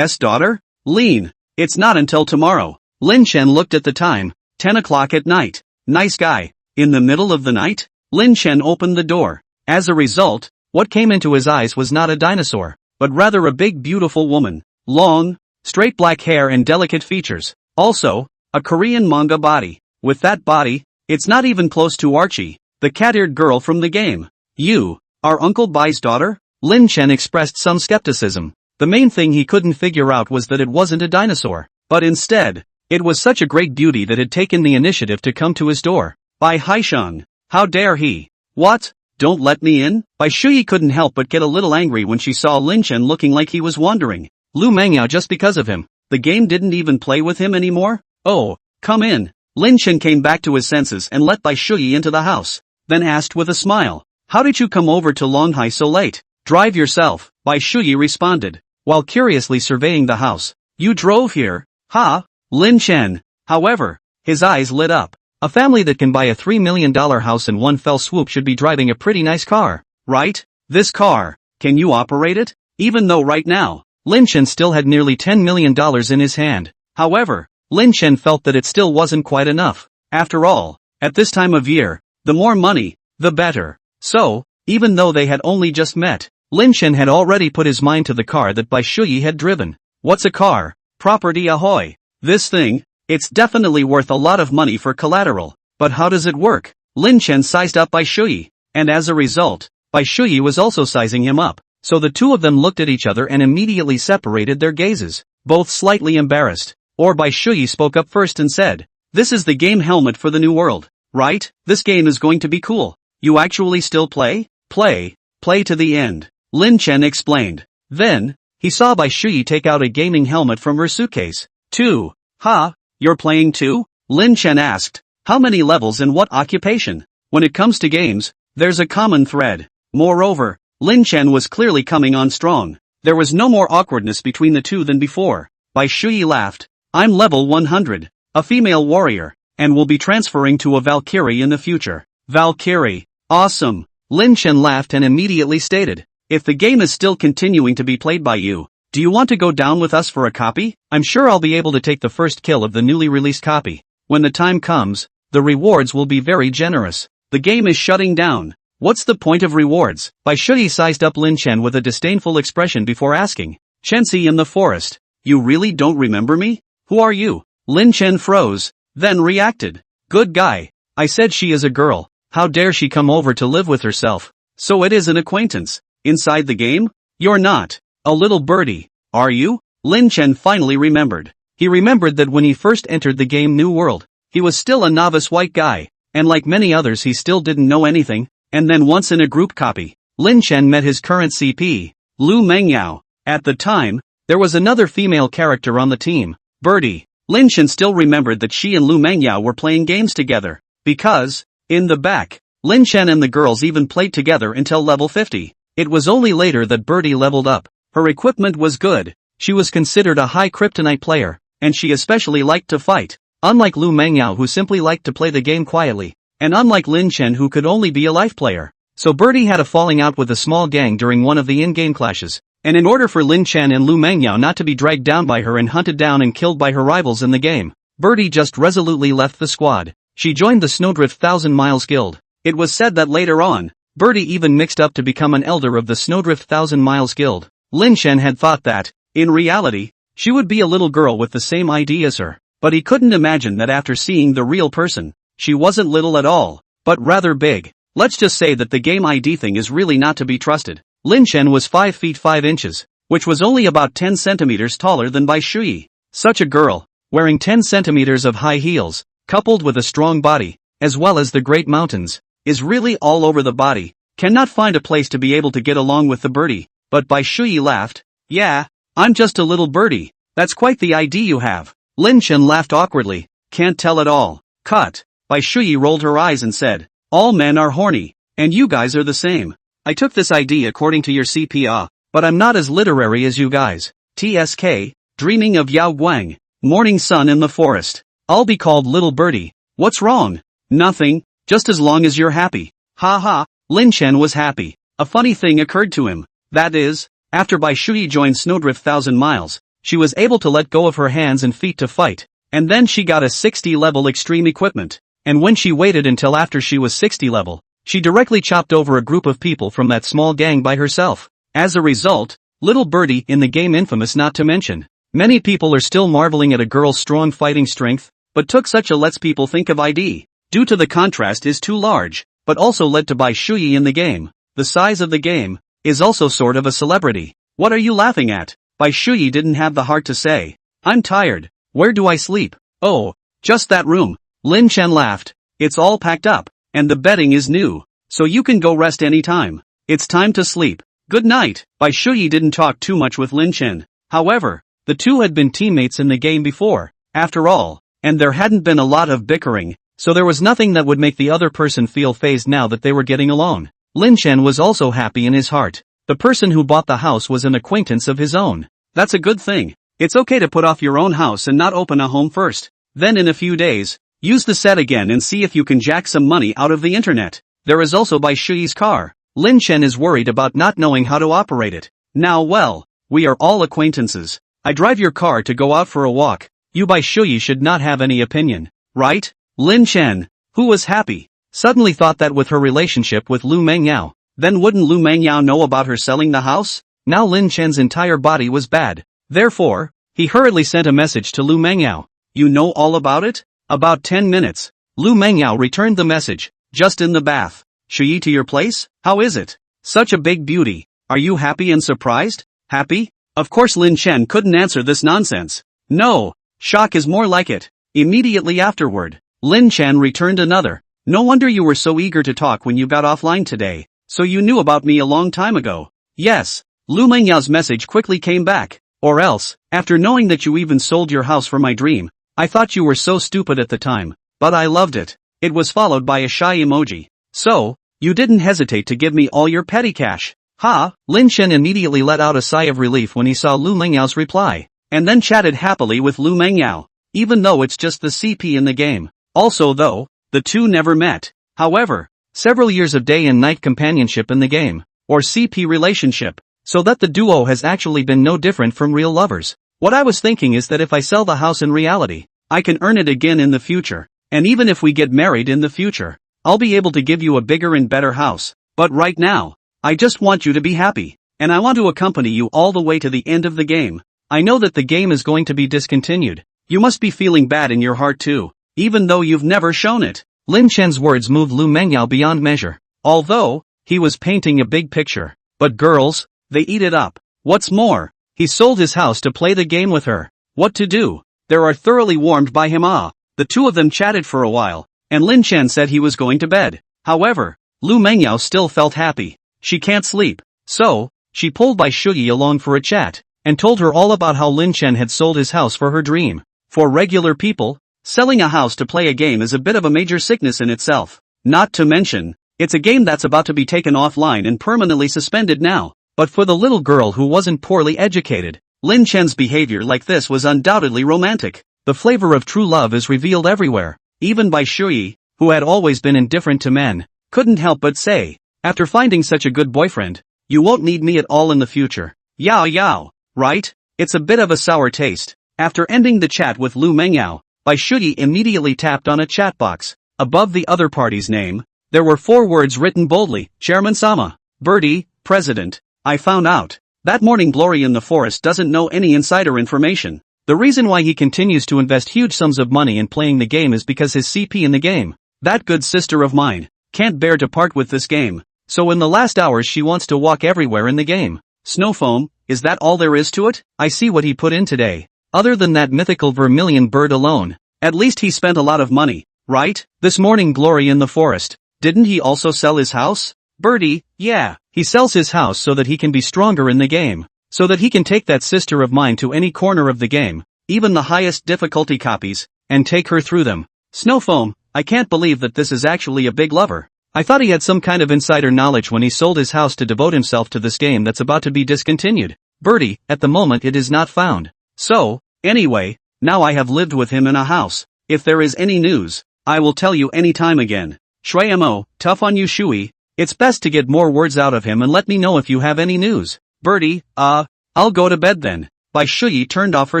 daughter? Lin, it's not until tomorrow." Lin Chen looked at the time, 10 o'clock at night. Nice guy. In the middle of the night? Lin Chen opened the door. As a result, what came into his eyes was not a dinosaur, but rather a big beautiful woman. Long, straight black hair and delicate features. Also, a Korean manga body. With that body, it's not even close to Archie, the cat-eared girl from the game. "You are Uncle Bai's daughter?" Lin Chen expressed some skepticism. The main thing he couldn't figure out was that it wasn't a dinosaur, but instead, it was such a great beauty that had taken the initiative to come to his door. "Bai Haisheng, how dare he? What? Don't let me in?" Bai Shuyi couldn't help but get a little angry when she saw Lin Chen looking like he was wandering. Lu Mengyao just because of him. The game didn't even play with him anymore? "Oh, come in." Lin Chen came back to his senses and let Bai Shuyi into the house, then asked with a smile, "How did you come over to Longhai so late?" "Drive yourself," Bai Shuyi responded, while curiously surveying the house. "You drove here? Huh?" Lin Chen, however, his eyes lit up. A family that can buy a $3 million house in one fell swoop should be driving a pretty nice car, right? This car, can you operate it? Even though right now, Lin Chen still had nearly $10 million in his hand. However, Lin Chen felt that it still wasn't quite enough. After all, at this time of year, the more money, the better. So, even though they had only just met, Lin Chen had already put his mind to the car that Bai Shuyi had driven. What's a car? Property ahoy. This thing, it's definitely worth a lot of money for collateral. But how does it work? Lin Chen sized up Bai Shuyi, and as a result, Bai Shuyi was also sizing him up. So the two of them looked at each other and immediately separated their gazes, both slightly embarrassed. Or Bai Shuyi spoke up first and said, "This is the game helmet for the new world, right? This game is going to be cool. You actually still play? Play to the end." Lin Chen explained. Then, he saw Bai Shuyi take out a gaming helmet from her suitcase. "Too? Huh? You're playing too?" Lin Chen asked. "How many levels and what occupation?" When it comes to games, there's a common thread. Moreover, Lin Chen was clearly coming on strong. There was no more awkwardness between the two than before. Bai Shuyi laughed. "I'm level 100, a female warrior, and will be transferring to a Valkyrie in the future." "Valkyrie, awesome." Lin Chen laughed and immediately stated, "If the game is still continuing to be played by you, do you want to go down with us for a copy? I'm sure I'll be able to take the first kill of the newly released copy. When the time comes, the rewards will be very generous." "The game is shutting down. What's the point of rewards?" Bai Shuyi sized up Lin Chen with a disdainful expression before asking. "Chenxi in the forest. You really don't remember me? Who are you?" Lin Chen froze, then reacted. "Good guy. I said she is a girl. How dare she come over to live with herself? So it is an acquaintance. Inside the game? You're not a little birdie, are you?" Lin Chen finally remembered. He remembered that when he first entered the game New World, he was still a novice white guy, and like many others he still didn't know anything, and then once in a group copy, Lin Chen met his current CP, Lu Mengyao. At the time, there was another female character on the team, Birdie. Lin Chen still remembered that she and Lu Mengyao were playing games together, because, in the back, Lin Chen and the girls even played together until level 50. It was only later that Birdie leveled up. Her equipment was good, she was considered a high kryptonite player, and she especially liked to fight. Unlike Lu Mengyao who simply liked to play the game quietly, and unlike Lin Chen who could only be a life player. So Birdie had a falling out with a small gang during one of the in-game clashes. And in order for Lin Chen and Lu Mengyao not to be dragged down by her and hunted down and killed by her rivals in the game, Birdie just resolutely left the squad. She joined the Snowdrift Thousand Miles Guild. It was said that later on, Birdie even mixed up to become an elder of the Snowdrift Thousand Miles Guild. Lin Chen had thought that, in reality, she would be a little girl with the same ID as her, but he couldn't imagine that after seeing the real person, she wasn't little at all, but rather big. Let's just say that the game ID thing is really not to be trusted. Lin Chen was 5 feet 5 inches, which was only about 10 centimeters taller than Bai Shuyi. Such a girl, wearing 10 centimeters of high heels, coupled with a strong body, as well as the great mountains, is really all over the body, cannot find a place to be able to get along with the birdie. But Bai Shuyi laughed. Yeah, I'm just a little birdie. That's quite the ID you have. Lin Chen laughed awkwardly. Can't tell at all. Cut. Bai Shuyi rolled her eyes and said, all men are horny, and you guys are the same. I took this ID according to your CPA, but I'm not as literary as you guys. TSK, dreaming of Yao Guang, morning sun in the forest. I'll be called Little Birdie. What's wrong? Nothing, just as long as you're happy. Ha ha. Lin Chen was happy. A funny thing occurred to him. That is, after Bai Shuyi joined Snowdrift Thousand Miles, she was able to let go of her hands and feet to fight, and then she got a 60 level extreme equipment. And when she waited until after she was 60 level, she directly chopped over a group of people from that small gang by herself. As a result, Little Birdie in the game infamous not to mention. Many people are still marveling at a girl's strong fighting strength, but took such a lets people think of ID. Due to the contrast is too large, but also led to Bai Shuyi in the game. The size of the game is also sort of a celebrity. What are you laughing at? Bai Shuyi didn't have the heart to say. I'm tired. Where do I sleep? Oh, just that room. Lin Chen laughed. It's all packed up, and the bedding is new, so you can go rest anytime. It's time to sleep. Good night. Bai Shuyi didn't talk too much with Lin Chen. However, the two had been teammates in the game before, after all, and there hadn't been a lot of bickering, so there was nothing that would make the other person feel fazed now that they were getting along. Lin Chen was also happy in his heart. The person who bought the house was an acquaintance of his own. That's a good thing. It's okay to put off your own house and not open a home first. Then in a few days, use the set again and see if you can jack some money out of the internet. There is also Bai Shuyi's car. Lin Chen is worried about not knowing how to operate it. Now well, we are all acquaintances. I drive your car to go out for a walk. You Bai Shuyi should not have any opinion, right? Lin Chen, who was happy, suddenly thought that with her relationship with Lu Mengyao, then wouldn't Lu Mengyao know about her selling the house? Now Lin Chen's entire body was bad. Therefore, he hurriedly sent a message to Lu Mengyao. You know all about it? About 10 minutes. Lu Mengyao returned the message. Just in the bath. Shuyi to your place? How is it? Such a big beauty. Are you happy and surprised? Happy? Of course Lin Chen couldn't answer this nonsense. No. Shock is more like it. Immediately afterward, Lin Chen returned another. No wonder you were so eager to talk when you got offline today. So you knew about me a long time ago. Yes. Lu Mengyao's message quickly came back. Or else, after knowing that you even sold your house for my dream, I thought you were so stupid at the time, but I loved it. It was followed by a shy emoji. So, you didn't hesitate to give me all your petty cash. Ha! Lin Chen immediately let out a sigh of relief when he saw Lu Mengyao's reply, and then chatted happily with Lu Mengyao, even though it's just the CP in the game. Also though, the two never met. However, several years of day and night companionship in the game, or CP relationship, so that the duo has actually been no different from real lovers. What I was thinking is that if I sell the house in reality, I can earn it again in the future, and even if we get married in the future, I'll be able to give you a bigger and better house. But right now, I just want you to be happy, and I want to accompany you all the way to the end of the game. I know that the game is going to be discontinued. You must be feeling bad in your heart too, even though you've never shown it. Lin Chen's words moved Lu Mengyao beyond measure. Although, he was painting a big picture. But girls, they eat it up. What's more, he sold his house to play the game with her. What to do? They are thoroughly warmed by him. The two of them chatted for a while, and Lin Chen said he was going to bed. However, Lu Mengyao still felt happy. She can't sleep. So, she pulled Bai Shuyi along for a chat, and told her all about how Lin Chen had sold his house for her dream. For regular people, selling a house to play a game is a bit of a major sickness in itself. Not to mention, it's a game that's about to be taken offline and permanently suspended now. But for the little girl who wasn't poorly educated, Lin Chen's behavior like this was undoubtedly romantic. The flavor of true love is revealed everywhere. Even Bai Shuyi, who had always been indifferent to men, couldn't help but say, after finding such a good boyfriend, you won't need me at all in the future. Yao yao, right? It's a bit of a sour taste. After ending the chat with Lu Mengyao, Bai Shuyi immediately tapped on a chat box. Above the other party's name, there were 4 words written boldly, Chairman Sama. Birdie, President. I found out. That morning Glory in the forest doesn't know any insider information. The reason why he continues to invest huge sums of money in playing the game is because his CP in the game, that good sister of mine, can't bear to part with this game. So in the last hours she wants to walk everywhere in the game. Snowfoam, is that all there is to it? I see what he put in today. Other than that mythical vermilion bird alone, at least he spent a lot of money, right? This morning Glory in the forest, didn't he also sell his house? Birdie, yeah, he sells his house so that he can be stronger in the game. So that he can take that sister of mine to any corner of the game, even the highest difficulty copies, and take her through them. Snowfoam, I can't believe that this is actually a big lover. I thought he had some kind of insider knowledge when he sold his house to devote himself to this game that's about to be discontinued. Birdie, at the moment it is not found. So, anyway, now I have lived with him in a house. If there is any news, I will tell you any time again. Shreyamo, tough on you Shui. It's best to get more words out of him and let me know if you have any news. Birdie, I'll go to bed then. Bai Shuyi turned off her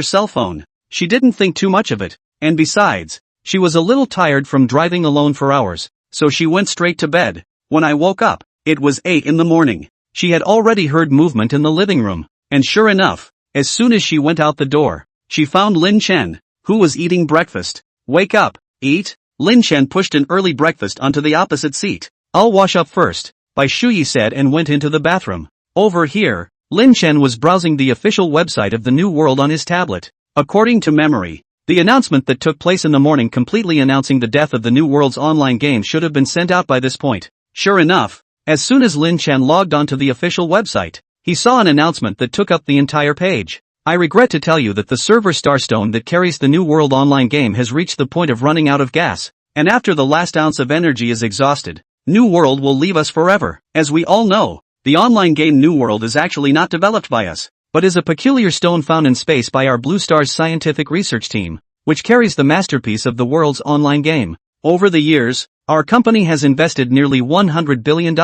cell phone. She didn't think too much of it, and besides, she was a little tired from driving alone for hours, so she went straight to bed. When I woke up, it was 8 in the morning. She had already heard movement in the living room, and sure enough, as soon as she went out the door, she found Lin Chen, who was eating breakfast. Wake up, eat. Lin Chen pushed an early breakfast onto the opposite seat. I'll wash up first, Bai Shuyi said and went into the bathroom. Over here, Lin Chen was browsing the official website of the New World on his tablet. According to memory, the announcement that took place in the morning completely announcing the death of the New World's online game should have been sent out by this point. Sure enough, as soon as Lin Chen logged onto the official website, he saw an announcement that took up the entire page. I regret to tell you that the server Starstone that carries the New World online game has reached the point of running out of gas, and after the last ounce of energy is exhausted, New World will leave us forever. As we all know, the online game New World is actually not developed by us, but is a peculiar stone found in space by our Blue Star's scientific research team, which carries the masterpiece of the world's online game. Over the years, our company has invested nearly $100 billion.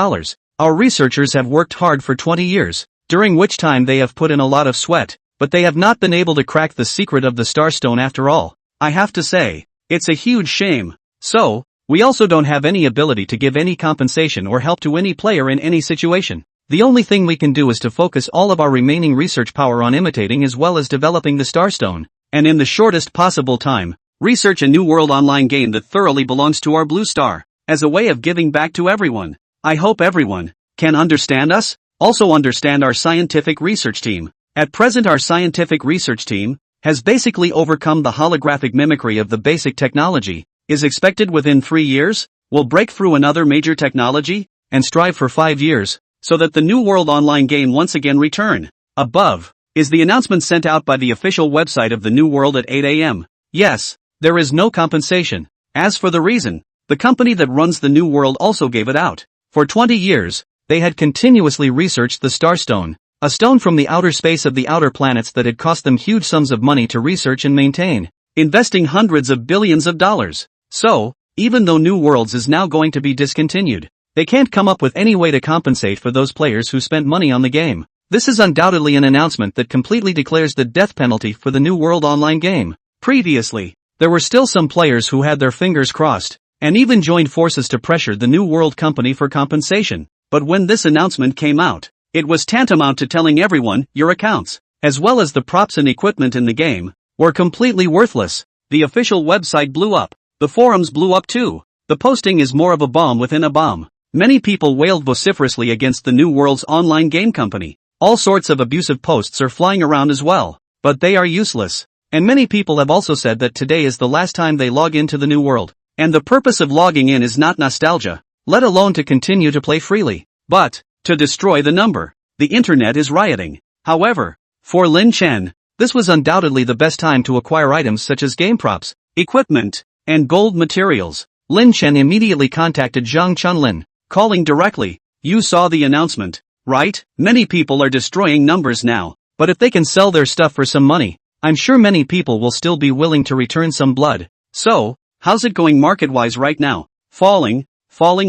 Our researchers have worked hard for 20 years, during which time they have put in a lot of sweat, but they have not been able to crack the secret of the Starstone after all. I have to say, it's a huge shame. So, we also don't have any ability to give any compensation or help to any player in any situation. The only thing we can do is to focus all of our remaining research power on imitating as well as developing the Starstone, and in the shortest possible time, research a New World online game that thoroughly belongs to our Blue Star, as a way of giving back to everyone. I hope everyone can understand us, also understand our scientific research team. At present our scientific research team has basically overcome the holographic mimicry of the basic technology, is expected within 3 years, will break through another major technology, and strive for 5 years, so that the New World online game once again return. Above is the announcement sent out by the official website of the New World at 8 a.m. Yes, there is no compensation. As for the reason, the company that runs the New World also gave it out. For 20 years, they had continuously researched the Starstone, a stone from the outer space of the outer planets that had cost them huge sums of money to research and maintain, investing hundreds of billions of dollars. So, even though New Worlds is now going to be discontinued, they can't come up with any way to compensate for those players who spent money on the game. This is undoubtedly an announcement that completely declares the death penalty for the New World online game. Previously, there were still some players who had their fingers crossed, and even joined forces to pressure the New World company for compensation. But when this announcement came out, it was tantamount to telling everyone, your accounts, as well as the props and equipment in the game, were completely worthless. The official website blew up. The forums blew up too. The posting is more of a bomb within a bomb. Many people wailed vociferously against the New World's online game company. All sorts of abusive posts are flying around as well, but they are useless. And many people have also said that today is the last time they log into the New World. And the purpose of logging in is not nostalgia, let alone to continue to play freely, but to destroy the number. The internet is rioting. However, for Lin Chen, this was undoubtedly the best time to acquire items such as game props, equipment, and gold materials. Lin Chen immediately contacted Zhang Chunlin, calling directly. You saw the announcement, right? Many people are destroying numbers now, but if they can sell their stuff for some money, I'm sure many people will still be willing to return some blood. So, how's it going market-wise right now? Falling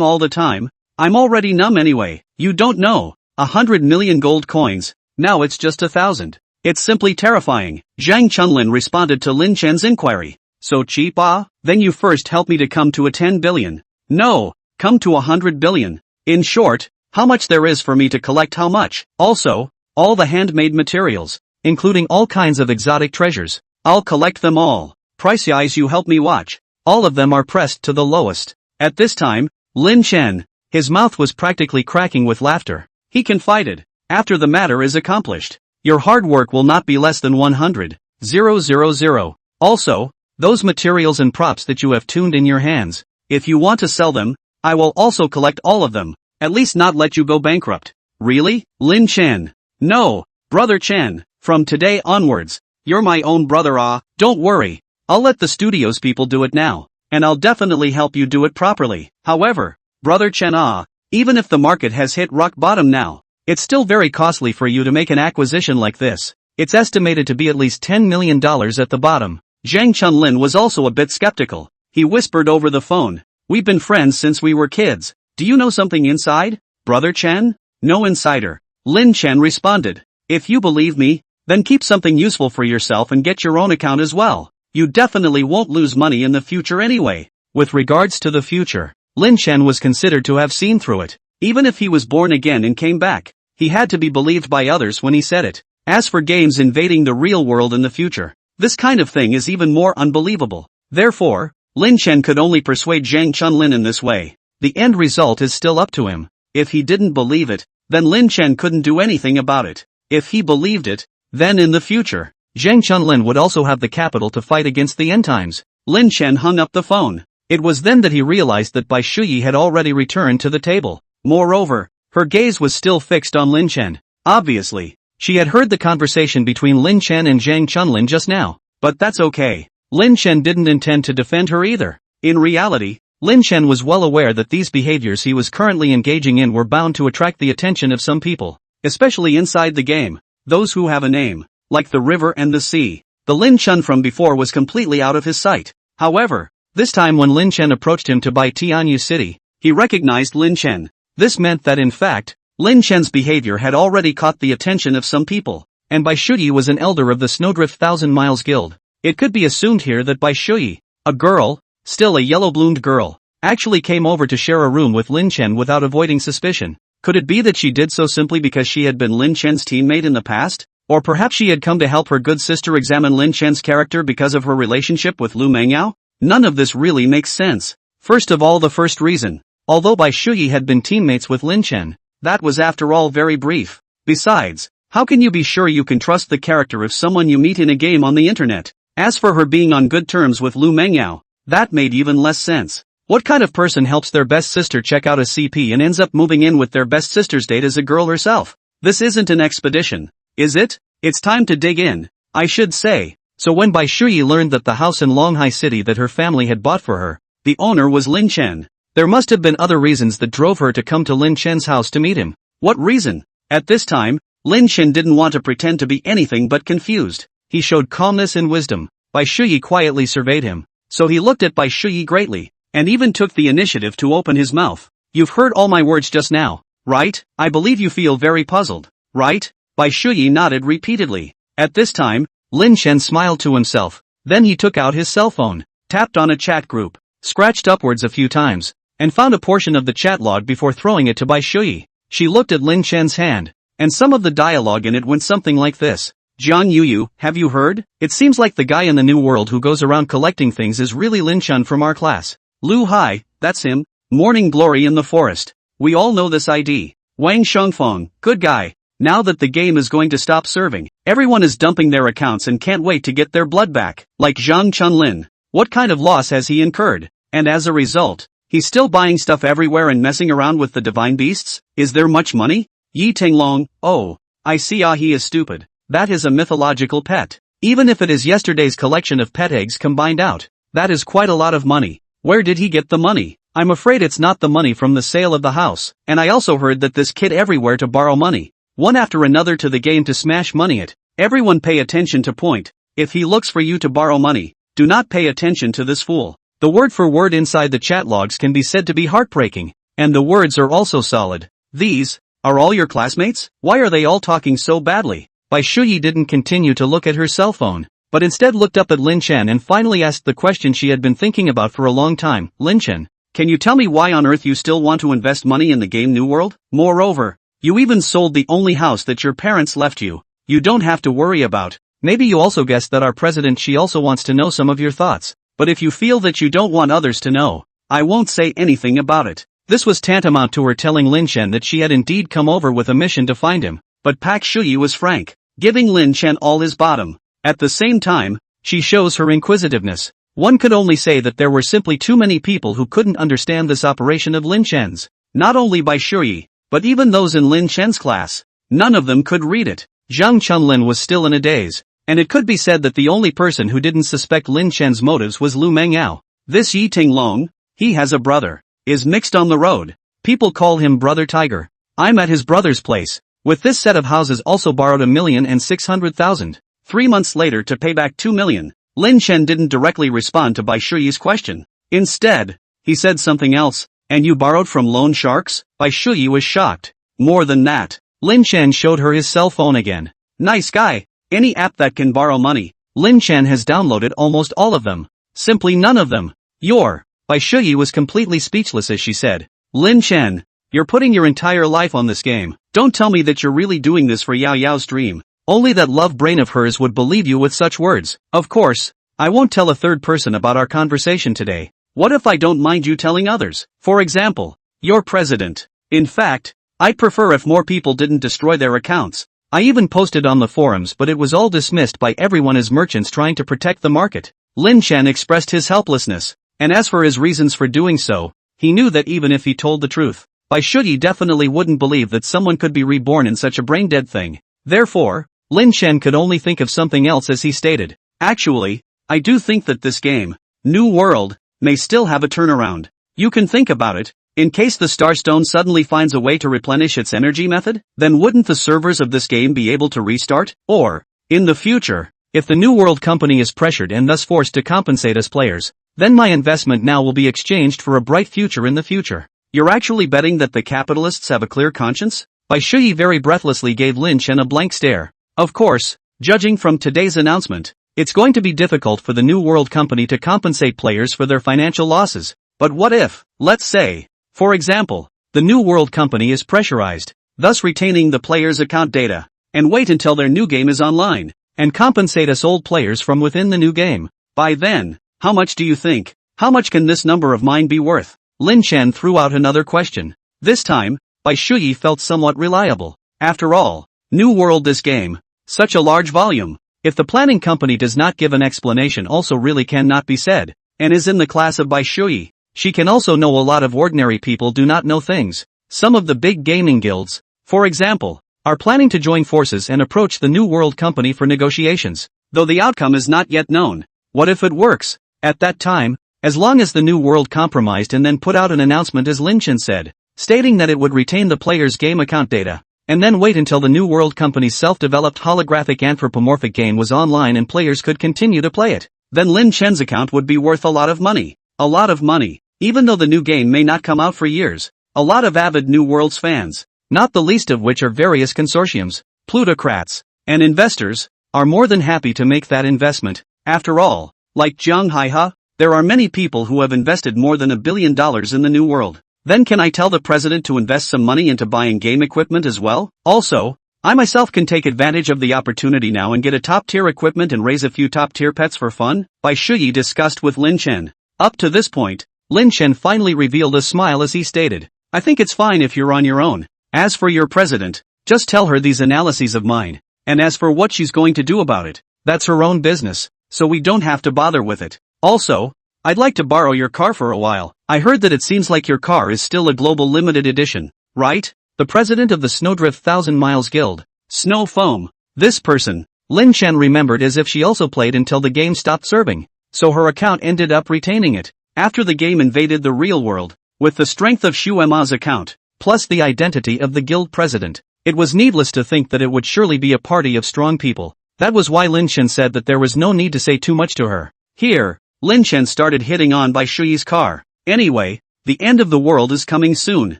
all the time? I'm already numb anyway. You don't know. 100 million gold coins, now it's just 1,000. It's simply terrifying. Zhang Chunlin responded to Lin Chen's inquiry. So cheap ah? Then you first help me to come to a 10 billion. No, come to 100 billion. In short, how much there is for me to collect how much. Also, all the handmade materials, including all kinds of exotic treasures. I'll collect them all. Price eyes you help me watch. All of them are pressed to the lowest. At this time, Lin Chen, his mouth was practically cracking with laughter. He confided, after the matter is accomplished, your hard work will not be less than 100,000. Also, those materials and props that you have tuned in your hands, if you want to sell them, I will also collect all of them, at least not let you go bankrupt. Really, Lin Chen? No, brother Chen, from today onwards, you're my own brother ah. Don't worry, I'll let the studio's people do it now, and I'll definitely help you do it properly. However, brother Chen ah, even if the market has hit rock bottom now, it's still very costly for you to make an acquisition like this. It's estimated to be at least $10 million at the bottom. Zhang Chunlin was also a bit skeptical. He whispered over the phone, we've been friends since we were kids. Do you know something inside, brother Chen? No insider. Lin Chen responded. If you believe me, then keep something useful for yourself and get your own account as well. You definitely won't lose money in the future anyway. With regards to the future, Lin Chen was considered to have seen through it. Even if he was born again and came back, he had to be believed by others when he said it. As for games invading the real world in the future, this kind of thing is even more unbelievable. Therefore, Lin Chen could only persuade Zhang Chunlin in this way. The end result is still up to him. If he didn't believe it, then Lin Chen couldn't do anything about it. If he believed it, then in the future, Zhang Chunlin would also have the capital to fight against the end times. Lin Chen hung up the phone. It was then that he realized that Bai Shuyi had already returned to the table. Moreover, her gaze was still fixed on Lin Chen. Obviously, she had heard the conversation between Lin Chen and Zhang Chunlin just now. But that's okay. Lin Chen didn't intend to defend her either. In reality, Lin Chen was well aware that these behaviors he was currently engaging in were bound to attract the attention of some people, especially inside the game, those who have a name, like the river and the sea. The Lin Chen from before was completely out of his sight. However, this time when Lin Chen approached him to buy Tianyu City, he recognized Lin Chen. This meant that in fact, Lin Chen's behavior had already caught the attention of some people, and Bai Shuyi was an elder of the Snowdrift Thousand Miles Guild. It could be assumed here that Bai Shuyi, a girl, still a yellow-bloomed girl, actually came over to share a room with Lin Chen without avoiding suspicion. Could it be that she did so simply because she had been Lin Chen's teammate in the past? Or perhaps she had come to help her good sister examine Lin Chen's character because of her relationship with Lu Mengyao? None of this really makes sense. First of all, the first reason. Although Bai Shuyi had been teammates with Lin Chen, that was after all very brief. Besides, how can you be sure you can trust the character of someone you meet in a game on the internet? As for her being on good terms with Lu Mengyao, that made even less sense. What kind of person helps their best sister check out a CP and ends up moving in with their best sister's date as a girl herself? This isn't an expedition, is it? It's time to dig in, I should say. So when Bai Shuyi learned that the house in Longhai City that her family had bought for her, the owner was Lin Chen. There must have been other reasons that drove her to come to Lin Chen's house to meet him. What reason? At this time, Lin Chen didn't want to pretend to be anything but confused. He showed calmness and wisdom. Bai Shuyi quietly surveyed him. So he looked at Bai Shuyi greatly, and even took the initiative to open his mouth. You've heard all my words just now, right? I believe you feel very puzzled, right? Bai Shuyi nodded repeatedly. At this time, Lin Chen smiled to himself. Then he took out his cell phone, tapped on a chat group, scratched upwards a few times, and found a portion of the chat log before throwing it to Bai Shuyi. She looked at Lin Chen's hand, and some of the dialogue in it went something like this. Jiang Yuyu, have you heard? It seems like the guy in the new world who goes around collecting things is really Lin Chen from our class. Lu Hai, that's him. Morning Glory in the Forest. We all know this ID. Wang Shengfeng, good guy. Now that the game is going to stop serving, everyone is dumping their accounts and can't wait to get their blood back. Like Zhang Chunlin. What kind of loss has he incurred? And as a result, he's still buying stuff everywhere and messing around with the divine beasts? Is there much money? Yi Tenglong, oh, I see he is stupid. That is a mythological pet. Even if it is yesterday's collection of pet eggs combined out, that is quite a lot of money. Where did he get the money? I'm afraid it's not the money from the sale of the house, and I also heard that this kid everywhere to borrow money. One after another to the game to smash money it. Everyone pay attention to point. If he looks for you to borrow money, do not pay attention to this fool. The word for word inside the chat logs can be said to be heartbreaking, and the words are also solid. These Are all your classmates? Why are they all talking so badly? Bai Shuyi didn't continue to look at her cell phone, but instead looked up at Lin Chen and finally asked the question she had been thinking about for a long time. Lin Chen, can you tell me why on earth you still want to invest money in the game New World? Moreover, you even sold the only house that your parents left you. You don't have to worry about. Maybe you also guessed that our president she also wants to know some of your thoughts. But if you feel that you don't want others to know, I won't say anything about it. This was tantamount to her telling Lin Chen that she had indeed come over with a mission to find him. But Pak Shuyi was frank, giving Lin Chen all his bottom. At the same time, she shows her inquisitiveness. One could only say that there were simply too many people who couldn't understand this operation of Lin Chen's. Not only Bai Shuyi, but even those in Lin Chen's class. None of them could read it. Zhang Chunlin was still in a daze, and it could be said that the only person who didn't suspect Lin Chen's motives was Lu Mengyao. This Yi Tinglong, he has a brother, is mixed on the road. People call him Brother Tiger. I'm at his brother's place. With this set of houses also borrowed 1,600,000. 3 months later to pay back 2 million. Lin Chen didn't directly respond to Bai Shuyi's question. Instead, he said something else. And you borrowed from loan sharks? Bai Shuyi was shocked. More than that. Lin Chen showed her his cell phone again. Nice guy. Any app that can borrow money. Lin Chen has downloaded almost all of them. Simply none of them. Bai Shuyi was completely speechless as she said. Lin Chen, you're putting your entire life on this game. Don't tell me that you're really doing this for Yao Yao's dream. Only that love brain of hers would believe you with such words. Of course, I won't tell a third person about our conversation today. What if I don't mind you telling others? For example, your president. In fact, I'd prefer if more people didn't destroy their accounts. I even posted on the forums but it was all dismissed by everyone as merchants trying to protect the market. Lin Chen expressed his helplessness, and as for his reasons for doing so, he knew that even if he told the truth, Bai Shuyi definitely wouldn't believe that someone could be reborn in such a brain-dead thing. Therefore, Lin Chen could only think of something else as he stated. Actually, I do think that this game, New World, may still have a turnaround. You can think about it. In case the Starstone suddenly finds a way to replenish its energy method, then wouldn't the servers of this game be able to restart? Or, in the future, if the New World company is pressured and thus forced to compensate us players, then my investment now will be exchanged for a bright future in the future. You're actually betting that the capitalists have a clear conscience? Bai Shuyi very breathlessly gave Lin Chen a blank stare. Of course, judging from today's announcement, it's going to be difficult for the New World company to compensate players for their financial losses. But what if, let's say, for example, the New World company is pressurized, thus retaining the players' account data, and wait until their new game is online, and compensate us old players from within the new game. By then, how much do you think? How much can this number of mine be worth? Lin Chen threw out another question. This time, Bai Shuyi felt somewhat reliable. After all, New World this game, such a large volume. If the planning company does not give an explanation also really cannot be said, and is in the class of Bai Shuyi, she can also know a lot of ordinary people do not know things. Some of the big gaming guilds, for example, are planning to join forces and approach the New World company for negotiations, though the outcome is not yet known. What if it works? At that time, as long as the New World compromised and then put out an announcement as Lin Chen said, stating that it would retain the player's game account data, and then wait until the New World company's self-developed holographic anthropomorphic game was online and players could continue to play it, then Lin Chen's account would be worth a lot of money. A lot of money. Even though the new game may not come out for years, a lot of avid New World's fans, not the least of which are various consortiums, plutocrats, and investors, are more than happy to make that investment. After all, like Jiang Haihe, there are many people who have invested more than $1 billion in the New World. Then can I tell the president to invest some money into buying game equipment as well? Also, I myself can take advantage of the opportunity now and get a top-tier equipment and raise a few top-tier pets for fun? Bai Shuyi discussed with Lin Chen. Up to this point, Lin Chen finally revealed a smile as he stated, I think it's fine if you're on your own. As for your president, just tell her these analyses of mine. And as for what she's going to do about it, that's her own business, so we don't have to bother with it. Also, I'd like to borrow your car for a while. I heard that it seems like your car is still a global limited edition, right? The president of the Snowdrift 1000 Miles Guild, Snow Foam. This person, Lin Chen remembered as if she also played until the game stopped serving, so her account ended up retaining it. After the game invaded the real world, with the strength of Xu Emma's account, plus the identity of the guild president, it was needless to think that it would surely be a party of strong people. That was why Lin Chen said that there was no need to say too much to her. Here, Lin Chen started hitting on Bai Shuyi's car. Anyway, the end of the world is coming soon.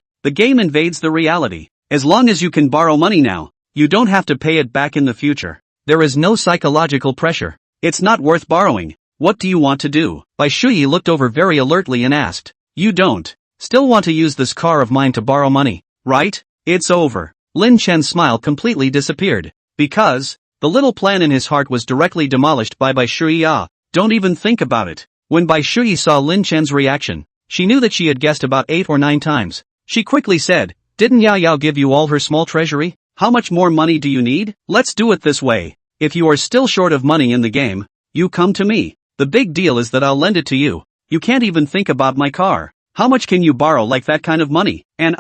The game invades the reality, As long as you can borrow money now, you don't have to pay it back in the future. There is no psychological pressure. It's not worth borrowing. What do you want to do? Bai Shuyi looked over very alertly and asked. You don't still want to use this car of mine to borrow money, right? It's over. Lin Chen's smile completely disappeared. Because the little plan in his heart was directly demolished by Bai Shuyi. Don't even think about it. When Bai Shuyi saw Lin Chen's reaction, she knew that she had guessed about 8 or 9 times. She quickly said, didn't Yao Yao give you all her small treasury? How much more money do you need? Let's do it this way. If you are still short of money in the game, you come to me. The big deal is that I'll lend it to you. You can't even think about my car. How much can you borrow like that kind of money? And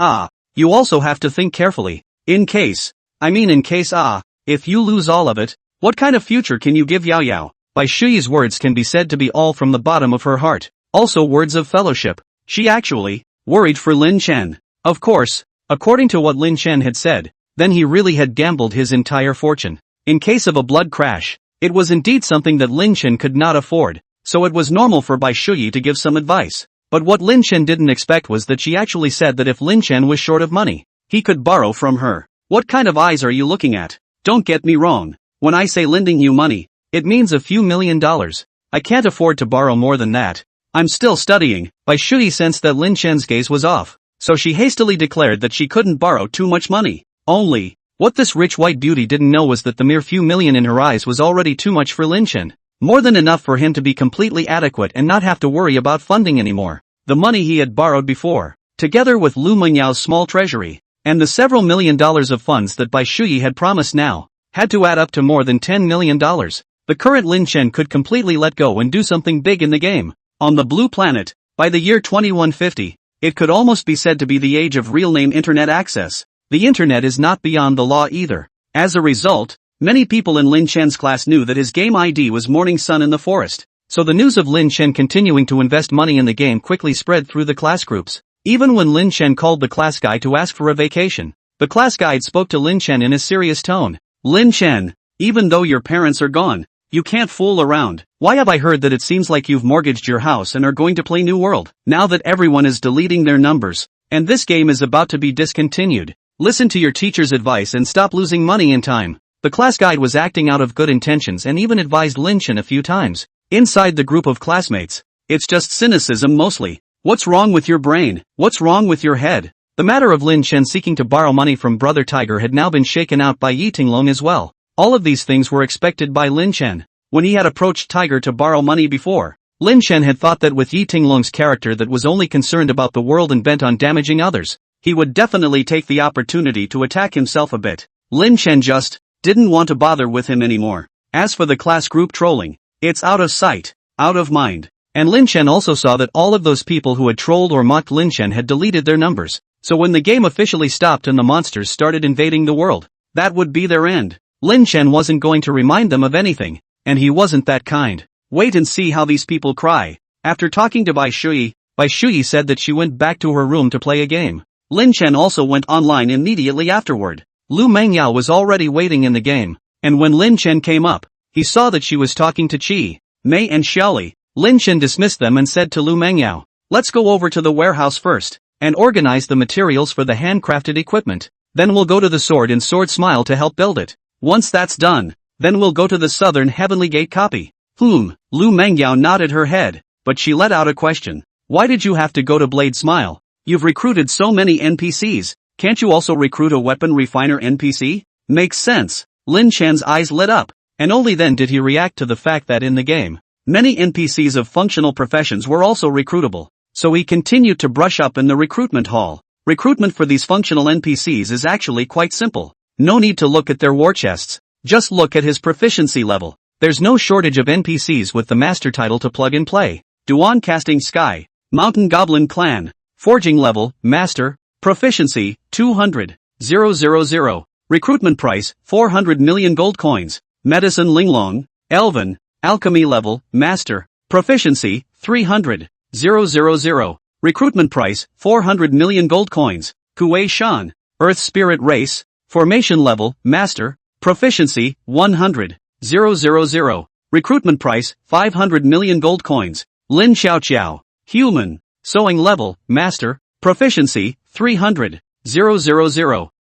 you also have to think carefully. In case if you lose all of it, what kind of future can you give Yao Yao? Bai Shuyi's words can be said to be all from the bottom of her heart. Also words of fellowship. She actually worried for Lin Chen. Of course, according to what Lin Chen had said, then he really had gambled his entire fortune. In case of a blood crash, it was indeed something that Lin Chen could not afford, so it was normal for Bai Shuyi to give some advice. But what Lin Chen didn't expect was that she actually said that if Lin Chen was short of money, he could borrow from her. What kind of eyes are you looking at? Don't get me wrong. When I say lending you money, it means a few $1,000,000. I can't afford to borrow more than that. I'm still studying. Bai Shuyi sensed that Lin Chen's gaze was off, so she hastily declared that she couldn't borrow too much money. Only, what this rich white beauty didn't know was that the mere few million in her eyes was already too much for Lin Chen. More than enough for him to be completely adequate and not have to worry about funding anymore. The money he had borrowed before, together with Lu Mengyao's small treasury, and the several $1,000,000 of funds that Bai Shuyi had promised now, had to add up to more than $10 million. The current Lin Chen could completely let go and do something big in the game. On the Blue Planet, by the year 2150, it could almost be said to be the age of real-name internet access. The internet is not beyond the law either. As a result, many people in Lin Chen's class knew that his game ID was Morning Sun in the Forest. So the news of Lin Chen continuing to invest money in the game quickly spread through the class groups. Even when Lin Chen called the class guide to ask for a vacation, the class guide spoke to Lin Chen in a serious tone. Lin Chen, even though your parents are gone, you can't fool around. Why have I heard that it seems like you've mortgaged your house and are going to play New World? Now that everyone is deleting their numbers, and this game is about to be discontinued, listen to your teacher's advice and stop losing money in time. The class guide was acting out of good intentions and even advised Lin Chen a few times. Inside the group of classmates, it's just cynicism mostly. What's wrong with your brain? What's wrong with your head? The matter of Lin Chen seeking to borrow money from Brother Tiger had now been shaken out by Yi Tinglong as well. All of these things were expected by Lin Chen. When he had approached Tiger to borrow money before, Lin Chen had thought that with Yi Tinglong's character that was only concerned about the world and bent on damaging others, he would definitely take the opportunity to attack himself a bit. Lin Chen just didn't want to bother with him anymore. As for the class group trolling, it's out of sight, out of mind. And Lin Chen also saw that all of those people who had trolled or mocked Lin Chen had deleted their numbers. So when the game officially stopped and the monsters started invading the world, that would be their end. Lin Chen wasn't going to remind them of anything, and he wasn't that kind. Wait and see how these people cry. After talking to Bai Shuyi said that she went back to her room to play a game. Lin Chen also went online immediately afterward. Lu Mengyao was already waiting in the game, and when Lin Chen came up, he saw that she was talking to Qi, Mei and Xiaoli. Lin Chen dismissed them and said to Lu Mengyao, let's go over to the warehouse first, and organize the materials for the handcrafted equipment. Then we'll go to the Sword and Sword Smile to help build it. Once that's done, then we'll go to the Southern Heavenly Gate copy. Lu Mengyao nodded her head, but she let out a question. Why did you have to go to Blade Smile? You've recruited so many NPCs, can't you also recruit a weapon refiner NPC? Makes sense. Lin Chen's eyes lit up, and only then did he react to the fact that in the game, many NPCs of functional professions were also recruitable. So he continued to brush up in the recruitment hall. Recruitment for these functional NPCs is actually quite simple. No need to look at their war chests, just look at his proficiency level. There's no shortage of NPCs with the master title to plug and play. Duan Casting Sky, Mountain Goblin Clan, Forging level, Master, Proficiency, 200,000. Recruitment price, 400 million gold coins. Medicine Linglong, Elven, Alchemy level, Master, Proficiency, 300,000. Recruitment price, 400 million gold coins. Kuei Shan, Earth Spirit Race, Formation level, Master, Proficiency, 100,000. Recruitment price, 500 million gold coins. Lin Xiaoqiao, Human, Sewing level, Master, Proficiency, 300,000.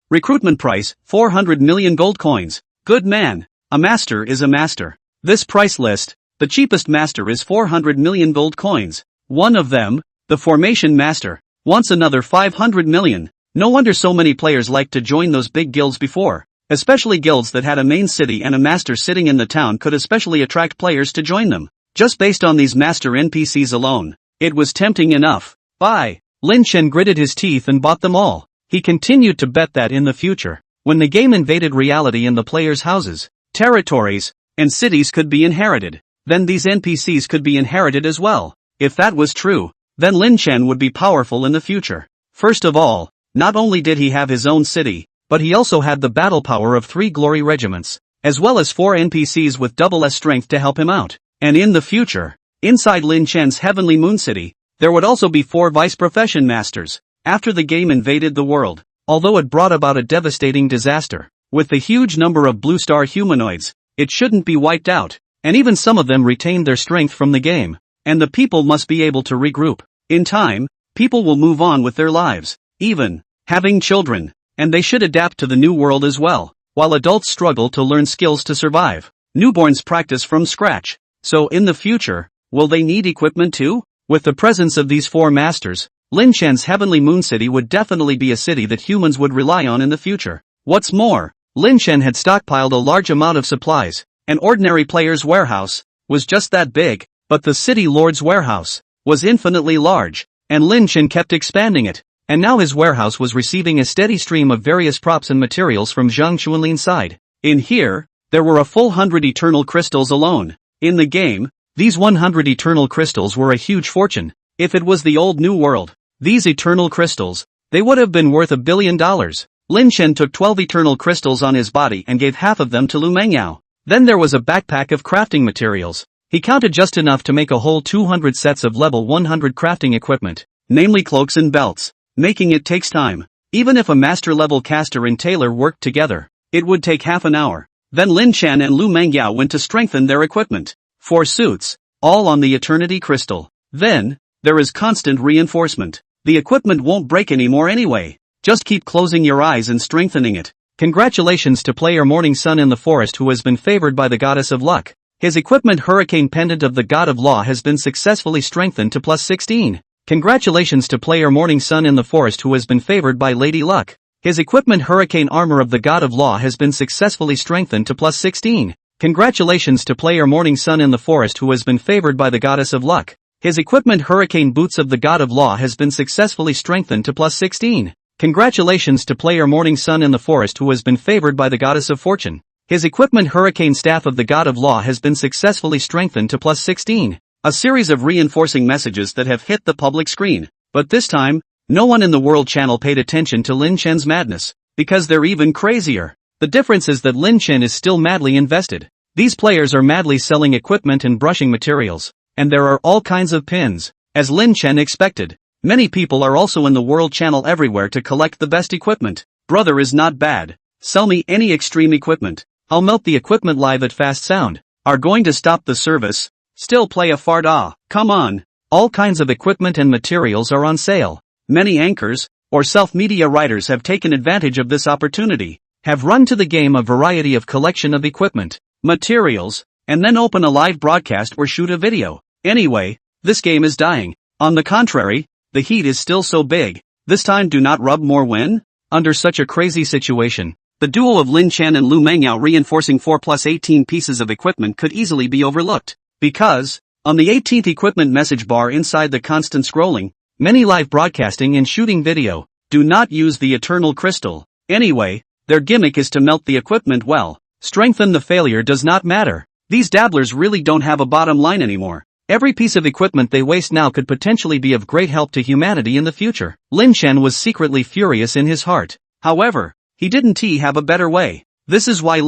Recruitment price, 400 million gold coins. Good man. A master is a master. This price list, the cheapest master is 400 million gold coins. One of them, the formation master, wants another 500 million. No wonder so many players liked to join those big guilds before. Especially guilds that had a main city and a master sitting in the town could especially attract players to join them. Just based on these master NPCs alone, it was tempting enough. Buy. Lin Chen gritted his teeth and bought them all. He continued to bet that in the future, when the game invaded reality and the players' houses, territories, and cities could be inherited, then these NPCs could be inherited as well. If that was true, then Lin Chen would be powerful in the future. First of all, not only did he have his own city, but he also had the battle power of 3 glory regiments, as well as 4 NPCs with double S strength to help him out. And in the future, inside Lin Chen's Heavenly Moon City, there would also be 4 vice profession masters. After the game invaded the world, although it brought about a devastating disaster, with the huge number of blue star humanoids, it shouldn't be wiped out, and even some of them retained their strength from the game, and the people must be able to regroup. In time, people will move on with their lives, even having children, and they should adapt to the new world as well, while adults struggle to learn skills to survive. Newborns practice from scratch, so in the future, will they need equipment too? With the presence of these 4 masters, Lin Chen's Heavenly Moon City would definitely be a city that humans would rely on in the future. What's more, Lin Chen had stockpiled a large amount of supplies. An ordinary player's warehouse was just that big, but the city lord's warehouse was infinitely large, and Lin Chen kept expanding it, and now his warehouse was receiving a steady stream of various props and materials from Zhang Chuanlin's side. In here, there were a full 100 eternal crystals alone. In the game, these 100 eternal crystals were a huge fortune. If it was the old new world, these eternal crystals, they would have been worth $1 billion. Lin Chen took 12 eternal crystals on his body and gave half of them to Lu Mengyao. Then there was a backpack of crafting materials. He counted just enough to make a whole 200 sets of level 100 crafting equipment, namely cloaks and belts. Making it takes time. Even if a master level caster and tailor worked together, it would take half an hour. Then Lin Chen and Lu Mengyao went to strengthen their equipment. 4 suits, all on the Eternity Crystal. Then, there is constant reinforcement. The equipment won't break anymore anyway. Just keep closing your eyes and strengthening it. Congratulations to player Morning Sun in the Forest who has been favored by the Goddess of Luck. His equipment Hurricane Pendant of the God of Law has been successfully strengthened to plus 16. Congratulations to player Morning Sun in the Forest who has been favored by Lady Luck. His equipment Hurricane Armor of the God of Law has been successfully strengthened to plus 16. Congratulations to player Morning Sun in the Forest who has been favored by the Goddess of Luck. His equipment Hurricane Boots of the God of Law has been successfully strengthened to plus 16. Congratulations to player Morning Sun in the Forest who has been favored by the Goddess of Fortune. His equipment Hurricane Staff of the God of Law has been successfully strengthened to plus 16. A series of reinforcing messages that have hit the public screen. But this time, no one in the World Channel paid attention to Lin Chen's madness, because they're even crazier. The difference is that Lin Chen is still madly invested. These players are madly selling equipment and brushing materials. And there are all kinds of pins, as Lin Chen expected. Many people are also in the World Channel everywhere to collect the best equipment. Brother is not bad. Sell me any extreme equipment. I'll melt the equipment live at fast sound. Are going to stop the service? Still play a fart come on. All kinds of equipment and materials are on sale. Many anchors, or self-media writers have taken advantage of this opportunity, have run to the game a variety of collection of equipment, materials, and then open a live broadcast or shoot a video. Anyway, this game is dying. On the contrary, the heat is still so big. This time do not rub more win? Under such a crazy situation, the duo of Lin Chen and Lu Mengyao reinforcing 4 plus 18 pieces of equipment could easily be overlooked. Because, on the 18th equipment message bar inside the constant scrolling, many live broadcasting and shooting video, do not use the Eternal Crystal. Anyway, their gimmick is to melt the equipment well. Strengthen the failure does not matter. These dabblers really don't have a bottom line anymore. Every piece of equipment they waste now could potentially be of great help to humanity in the future. Lin Chen was secretly furious in his heart. However, he didn't have a better way. This is why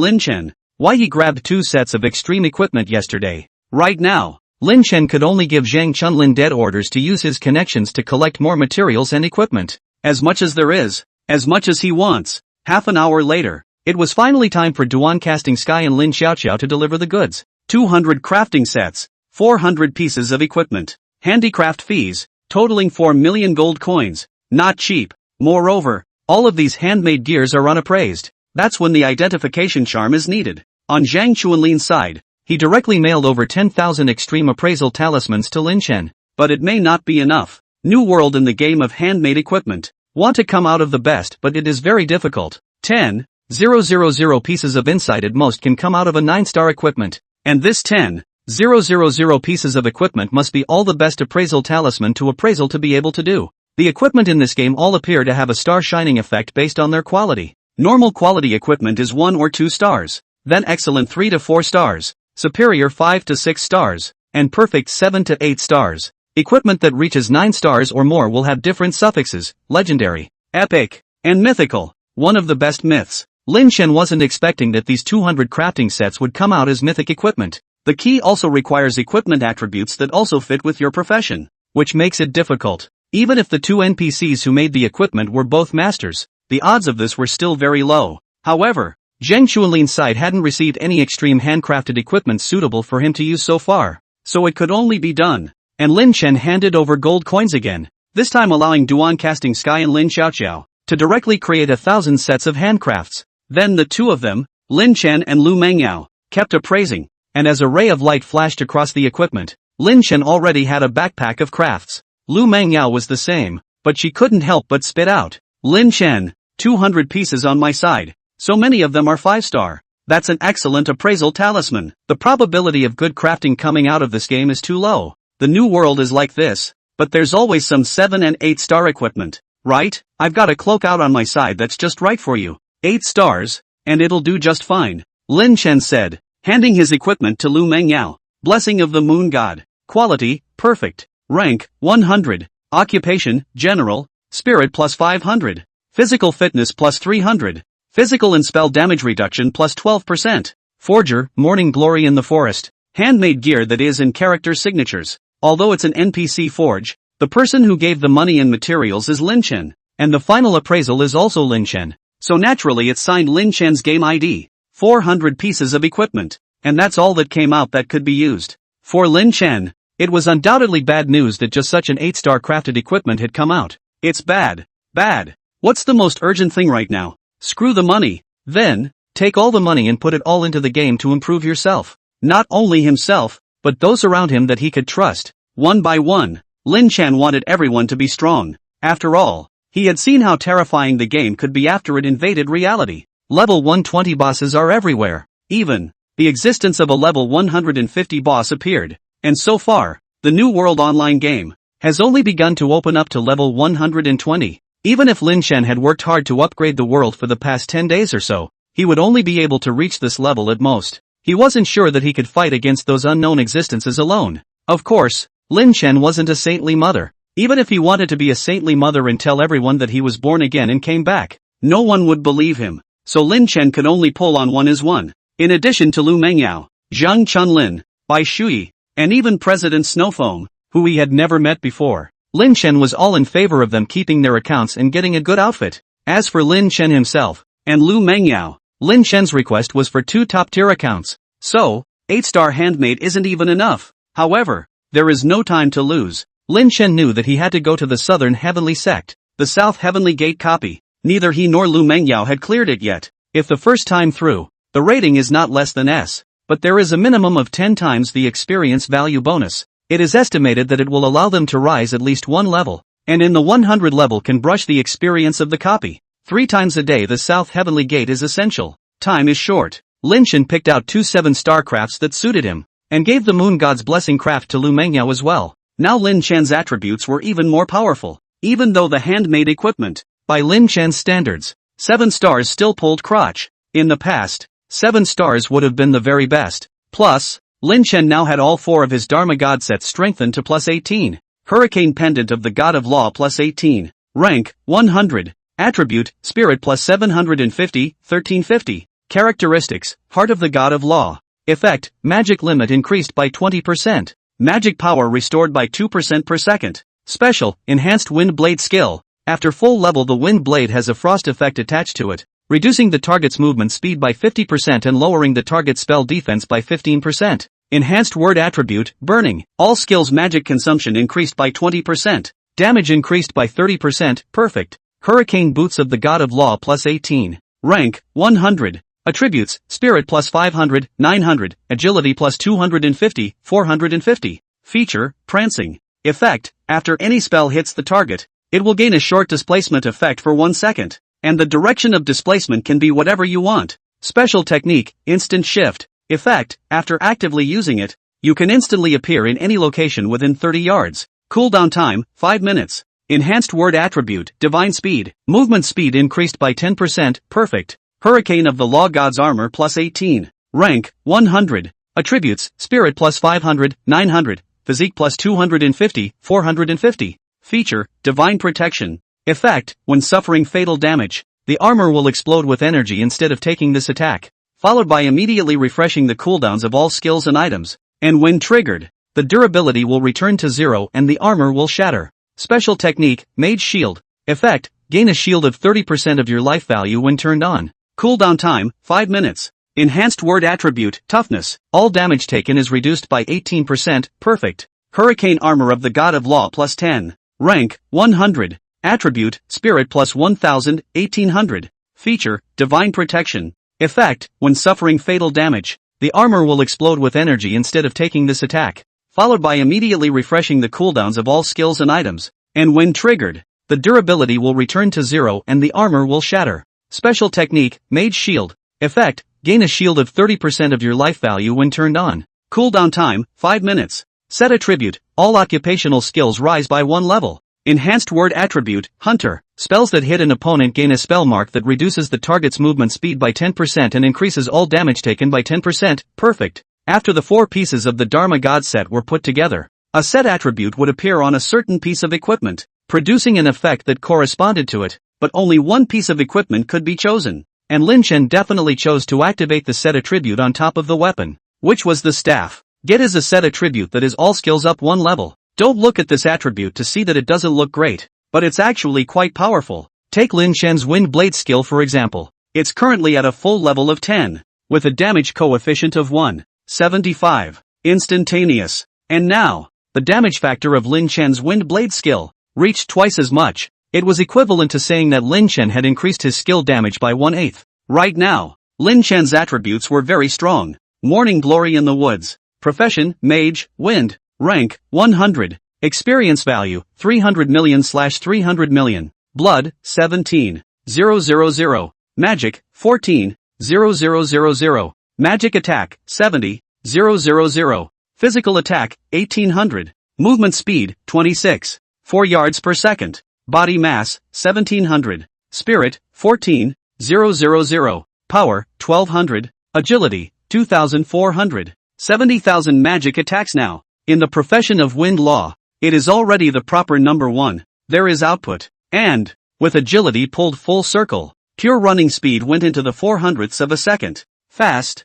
why he grabbed 2 sets of extreme equipment yesterday. Right now, Lin Chen could only give Zhang Chunlin dead orders to use his connections to collect more materials and equipment. As much as there is, as much as he wants. Half an hour later, it was finally time for Duan Casting Sky and Lin Xiaoqiao to deliver the goods. 200 crafting sets, 400 pieces of equipment, handicraft fees, totaling 4 million gold coins. Not cheap. Moreover, All of these handmade gears are unappraised. That's when the identification charm is needed. On Zhang Chuanlin's side, he directly mailed over 10,000 extreme appraisal talismans to Lin Chen. But it may not be enough. New world in the game of handmade equipment. Want to come out of the best, but it is very difficult. 10,000 pieces of insight at most can come out of a 9-star equipment. And this 10,000 pieces of equipment must be all the best appraisal talisman to appraisal to be able to do. The equipment in this game all appear to have a star shining effect based on their quality. Normal quality equipment is 1 or 2 stars. Then excellent 3 to 4 stars. Superior 5 to 6 stars. And perfect 7 to 8 stars. Equipment that reaches 9 stars or more will have different suffixes: legendary, epic, and mythical. One of the best myths. Lin Chen wasn't expecting that these 200 crafting sets would come out as mythic equipment. The key also requires equipment attributes that also fit with your profession, which makes it difficult. Even if the 2 NPCs who made the equipment were both masters, the odds of this were still very low. However, Zhang Chuanlin's side hadn't received any extreme handcrafted equipment suitable for him to use so far, so it could only be done. And Lin Chen handed over gold coins again, this time allowing Duan Casting Sky and Lin Xiaoqiao to directly create 1,000 sets of handcrafts. Then the two of them, Lin Chen and Lu Mengyao, kept appraising, and as a ray of light flashed across the equipment, Lin Chen already had a backpack of crafts. Lu Mengyao was the same, but she couldn't help but spit out. Lin Chen, 200 pieces on my side, so many of them are 5-star. That's an excellent appraisal talisman. The probability of good crafting coming out of this game is too low. The new world is like this, but there's always some 7 and 8-star equipment, right? I've got a cloak out on my side that's just right for you. 8 stars, and it'll do just fine, Lin Chen said, handing his equipment to Lu Mengyao. Blessing of the Moon God. Quality, perfect. Rank, 100. Occupation, general. Spirit plus 500. Physical fitness plus 300. Physical and spell damage reduction plus 12%. Forger, morning glory in the forest. Handmade gear that is in character signatures. Although it's an NPC forge, the person who gave the money and materials is Lin Chen, and the final appraisal is also Lin Chen. So naturally it's signed Lin Chen's game ID. 400 pieces of equipment. And that's all that came out that could be used. For Lin Chen, it was undoubtedly bad news that just such an 8-star crafted equipment had come out. It's bad. Bad. What's the most urgent thing right now? Screw the money. Then, take all the money and put it all into the game to improve yourself. Not only himself, but those around him that he could trust. One by one, Lin Chen wanted everyone to be strong. After all, he had seen how terrifying the game could be after it invaded reality. Level 120 bosses are everywhere. Even, the existence of a level 150 boss appeared. And so far, the New World Online game has only begun to open up to level 120. Even if Lin Chen had worked hard to upgrade the world for the past 10 days or so, he would only be able to reach this level at most. He wasn't sure that he could fight against those unknown existences alone. Of course, Lin Chen wasn't a saintly mother. Even if he wanted to be a saintly mother and tell everyone that he was born again and came back, no one would believe him. So Lin Chen could only pull on one as one. In addition to Lu Mengyao, Zhang Chunlin, Bai Shui, and even President Snowfoam, who he had never met before, Lin Chen was all in favor of them keeping their accounts and getting a good outfit. As for Lin Chen himself, and Lu Mengyao, Lin Chen's request was for 2 top-tier accounts. So, 8-star handmade isn't even enough. However, there is no time to lose. Lin Chen knew that he had to go to the Southern Heavenly Sect, the South Heavenly Gate copy. Neither he nor Lu Mengyao had cleared it yet. If the first time through, the rating is not less than S, but there is a minimum of 10 times the experience value bonus. It is estimated that it will allow them to rise at least 1 level, and in the 100 level can brush the experience of the copy. 3 times a day the South Heavenly Gate is essential. Time is short. Lin Chen picked out 2 7-star crafts that suited him, and gave the Moon God's Blessing craft to Lu Mengyao as well. Now Lin Chen's attributes were even more powerful, even though the handmade equipment, by Lin Chen's standards, 7 stars still pulled crotch. In the past, 7 stars would have been the very best. Plus, Lin Chen now had all 4 of his Dharma God sets strengthened to plus 18. Hurricane Pendant of the God of Law plus 18. Rank, 100. Attribute, Spirit plus 750, 1350. Characteristics, Heart of the God of Law. Effect, Magic limit increased by 20%. Magic power restored by 2% per second. Special, Enhanced Wind Blade skill. After full level the Wind Blade has a frost effect attached to it, reducing the target's movement speed by 50% and lowering the target's spell defense by 15%. Enhanced Word Attribute, Burning. All skills magic consumption increased by 20%. Damage increased by 30%, perfect. Hurricane boots of the god of law plus 18. Rank, 100. Attributes, spirit plus 500, 900, agility plus 250, 450. Feature, prancing. Effect, after any spell hits the target, it will gain a short displacement effect for 1 second, and the direction of displacement can be whatever you want. Special technique, instant shift. Effect, after actively using it, you can instantly appear in any location within 30 yards. Cooldown time, 5 minutes. Enhanced word attribute, divine speed. Movement speed increased by 10%, perfect. Hurricane of the law god's armor plus 18. Rank, 100. Attributes, spirit plus 500, 900, physique plus 250, 450. Feature, divine protection. Effect, when suffering fatal damage, the armor will explode with energy instead of taking this attack, followed by immediately refreshing the cooldowns of all skills and items. And when triggered, the durability will return to 0 and the armor will shatter. Special technique, Mage Shield. Effect, gain a shield of 30% of your life value when turned on. Cooldown time, 5 minutes. Enhanced word attribute, toughness. All damage taken is reduced by 18%, perfect. Hurricane armor of the god of law plus 10. Rank, 100. Attribute, spirit plus 1000, 1800. Feature, divine protection. Effect, when suffering fatal damage, the armor will explode with energy instead of taking this attack, followed by immediately refreshing the cooldowns of all skills and items. And when triggered, the durability will return to 0 and the armor will shatter. Special technique, Mage Shield. Effect, gain a shield of 30% of your life value when turned on. Cooldown time, 5 minutes. Set attribute, all occupational skills rise by 1 level. Enhanced word attribute, Hunter. Spells that hit an opponent gain a spell mark that reduces the target's movement speed by 10% and increases all damage taken by 10%, perfect. After the 4 pieces of the Dharma God set were put together, a set attribute would appear on a certain piece of equipment, producing an effect that corresponded to it, but only one piece of equipment could be chosen. And Lin Chen definitely chose to activate the set attribute on top of the weapon, which was the staff. Get is a set attribute that is all skills up 1 level. Don't look at this attribute to see that it doesn't look great, but it's actually quite powerful. Take Lin Chen's Wind Blade skill for example. It's currently at a full level of 10, with a damage coefficient of 1.75. Instantaneous. And now, the damage factor of Lin Chen's Wind Blade skill reached twice as much. It was equivalent to saying that Lin Chen had increased his skill damage by 1/8. Right now, Lin Chen's attributes were very strong. Morning Glory in the Woods. Profession, Mage, Wind. Rank, 100. Experience value, 300 million/300 million. Blood, 17,000. Magic, 14,000. Magic attack, 70,000. Physical attack, 1800. Movement speed, 26.4 yards per second. Body mass, 1700. Spirit, 14,000. Power, 1200. Agility, 2400. 70,000 magic attacks now. In the profession of wind law, it is already the proper number 1. There is output. And, with agility pulled full circle, pure running speed went into the 400ths of a second. Fast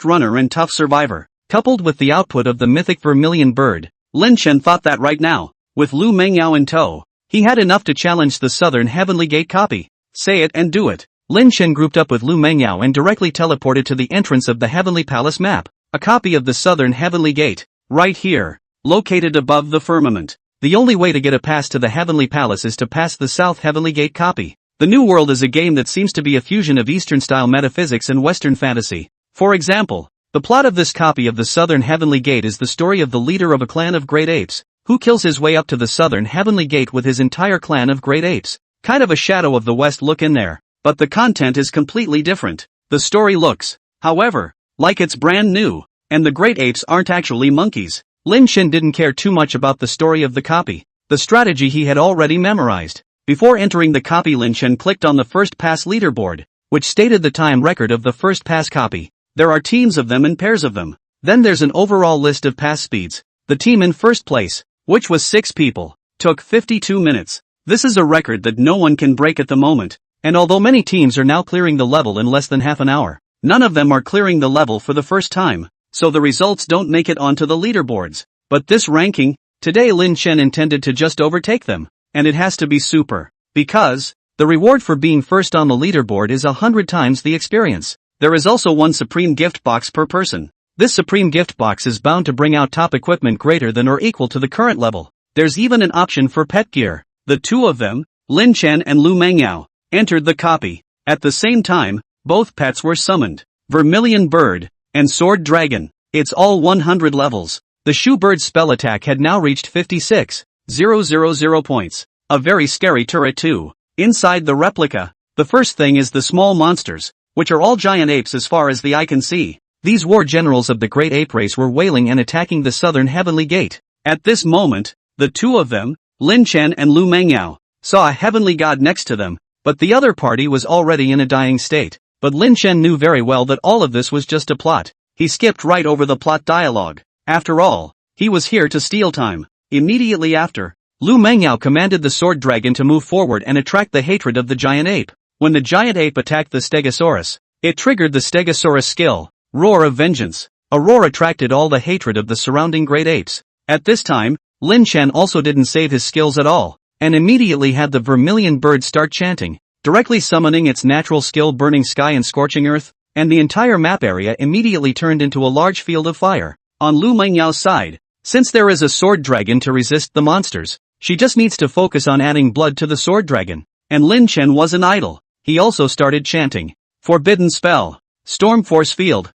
runner and tough survivor. Coupled with the output of the mythic vermilion bird, Lin Chen thought that right now, with Lu Mengyao in tow, he had enough to challenge the Southern Heavenly Gate copy. Say it and do it. Lin Chen grouped up with Lu Mengyao and directly teleported to the entrance of the Heavenly Palace map. A copy of the Southern Heavenly Gate. Right here. Located above the firmament. The only way to get a pass to the Heavenly Palace is to pass the South Heavenly Gate copy. The New World is a game that seems to be a fusion of Eastern-style metaphysics and Western fantasy. For example, the plot of this copy of the Southern Heavenly Gate is the story of the leader of a clan of great apes, who kills his way up to the Southern Heavenly Gate with his entire clan of great apes. Kind of a Shadow of the West look in there. But the content is completely different. The story looks, however, like it's brand new. And the great apes aren't actually monkeys. Lin Chen didn't care too much about the story of the copy. The strategy he had already memorized. Before entering the copy, Lin Chen clicked on the first pass leaderboard, which stated the time record of the first pass copy. There are teams of them and pairs of them. Then there's an overall list of pass speeds. The team in first place, which was 6 people, took 52 minutes. This is a record that no one can break at the moment. And although many teams are now clearing the level in less than half an hour, none of them are clearing the level for the first time. So the results don't make it onto the leaderboards. But this ranking, today Lin Chen intended to just overtake them. And it has to be super. Because, the reward for being first on the leaderboard is 100 times the experience. There is also one supreme gift box per person. This supreme gift box is bound to bring out top equipment greater than or equal to the current level. There's even an option for pet gear. The 2 of them, Lin Chen and Lu Mengyao, entered the copy. At the same time, both pets were summoned. Vermilion Bird and Sword Dragon. It's all 100 levels. The Shoe Bird spell attack had now reached 56,000 points. A very scary turret too. Inside the replica, the first thing is the small monsters, which are all giant apes as far as the eye can see. These war generals of the great ape race were wailing and attacking the southern heavenly gate. At this moment, the two of them, Lin Chen and Lu Mengyao, saw a heavenly god next to them, but the other party was already in a dying state. But Lin Chen knew very well that all of this was just a plot. He skipped right over the plot dialogue. After all, he was here to steal time. Immediately after, Lu Mengyao commanded the sword dragon to move forward and attract the hatred of the giant ape. When the giant ape attacked the Stegosaurus, it triggered the Stegosaurus skill, Roar of Vengeance. A roar attracted all the hatred of the surrounding great apes. At this time, Lin Chen also didn't save his skills at all, and immediately had the Vermilion Bird start chanting, directly summoning its natural skill Burning Sky and Scorching Earth, and the entire map area immediately turned into a large field of fire. On Lu Mengyao's side, since there is a sword dragon to resist the monsters, she just needs to focus on adding blood to the sword dragon. And Lin Chen wasn't idle. He also started chanting, Forbidden Spell, Storm Force Field,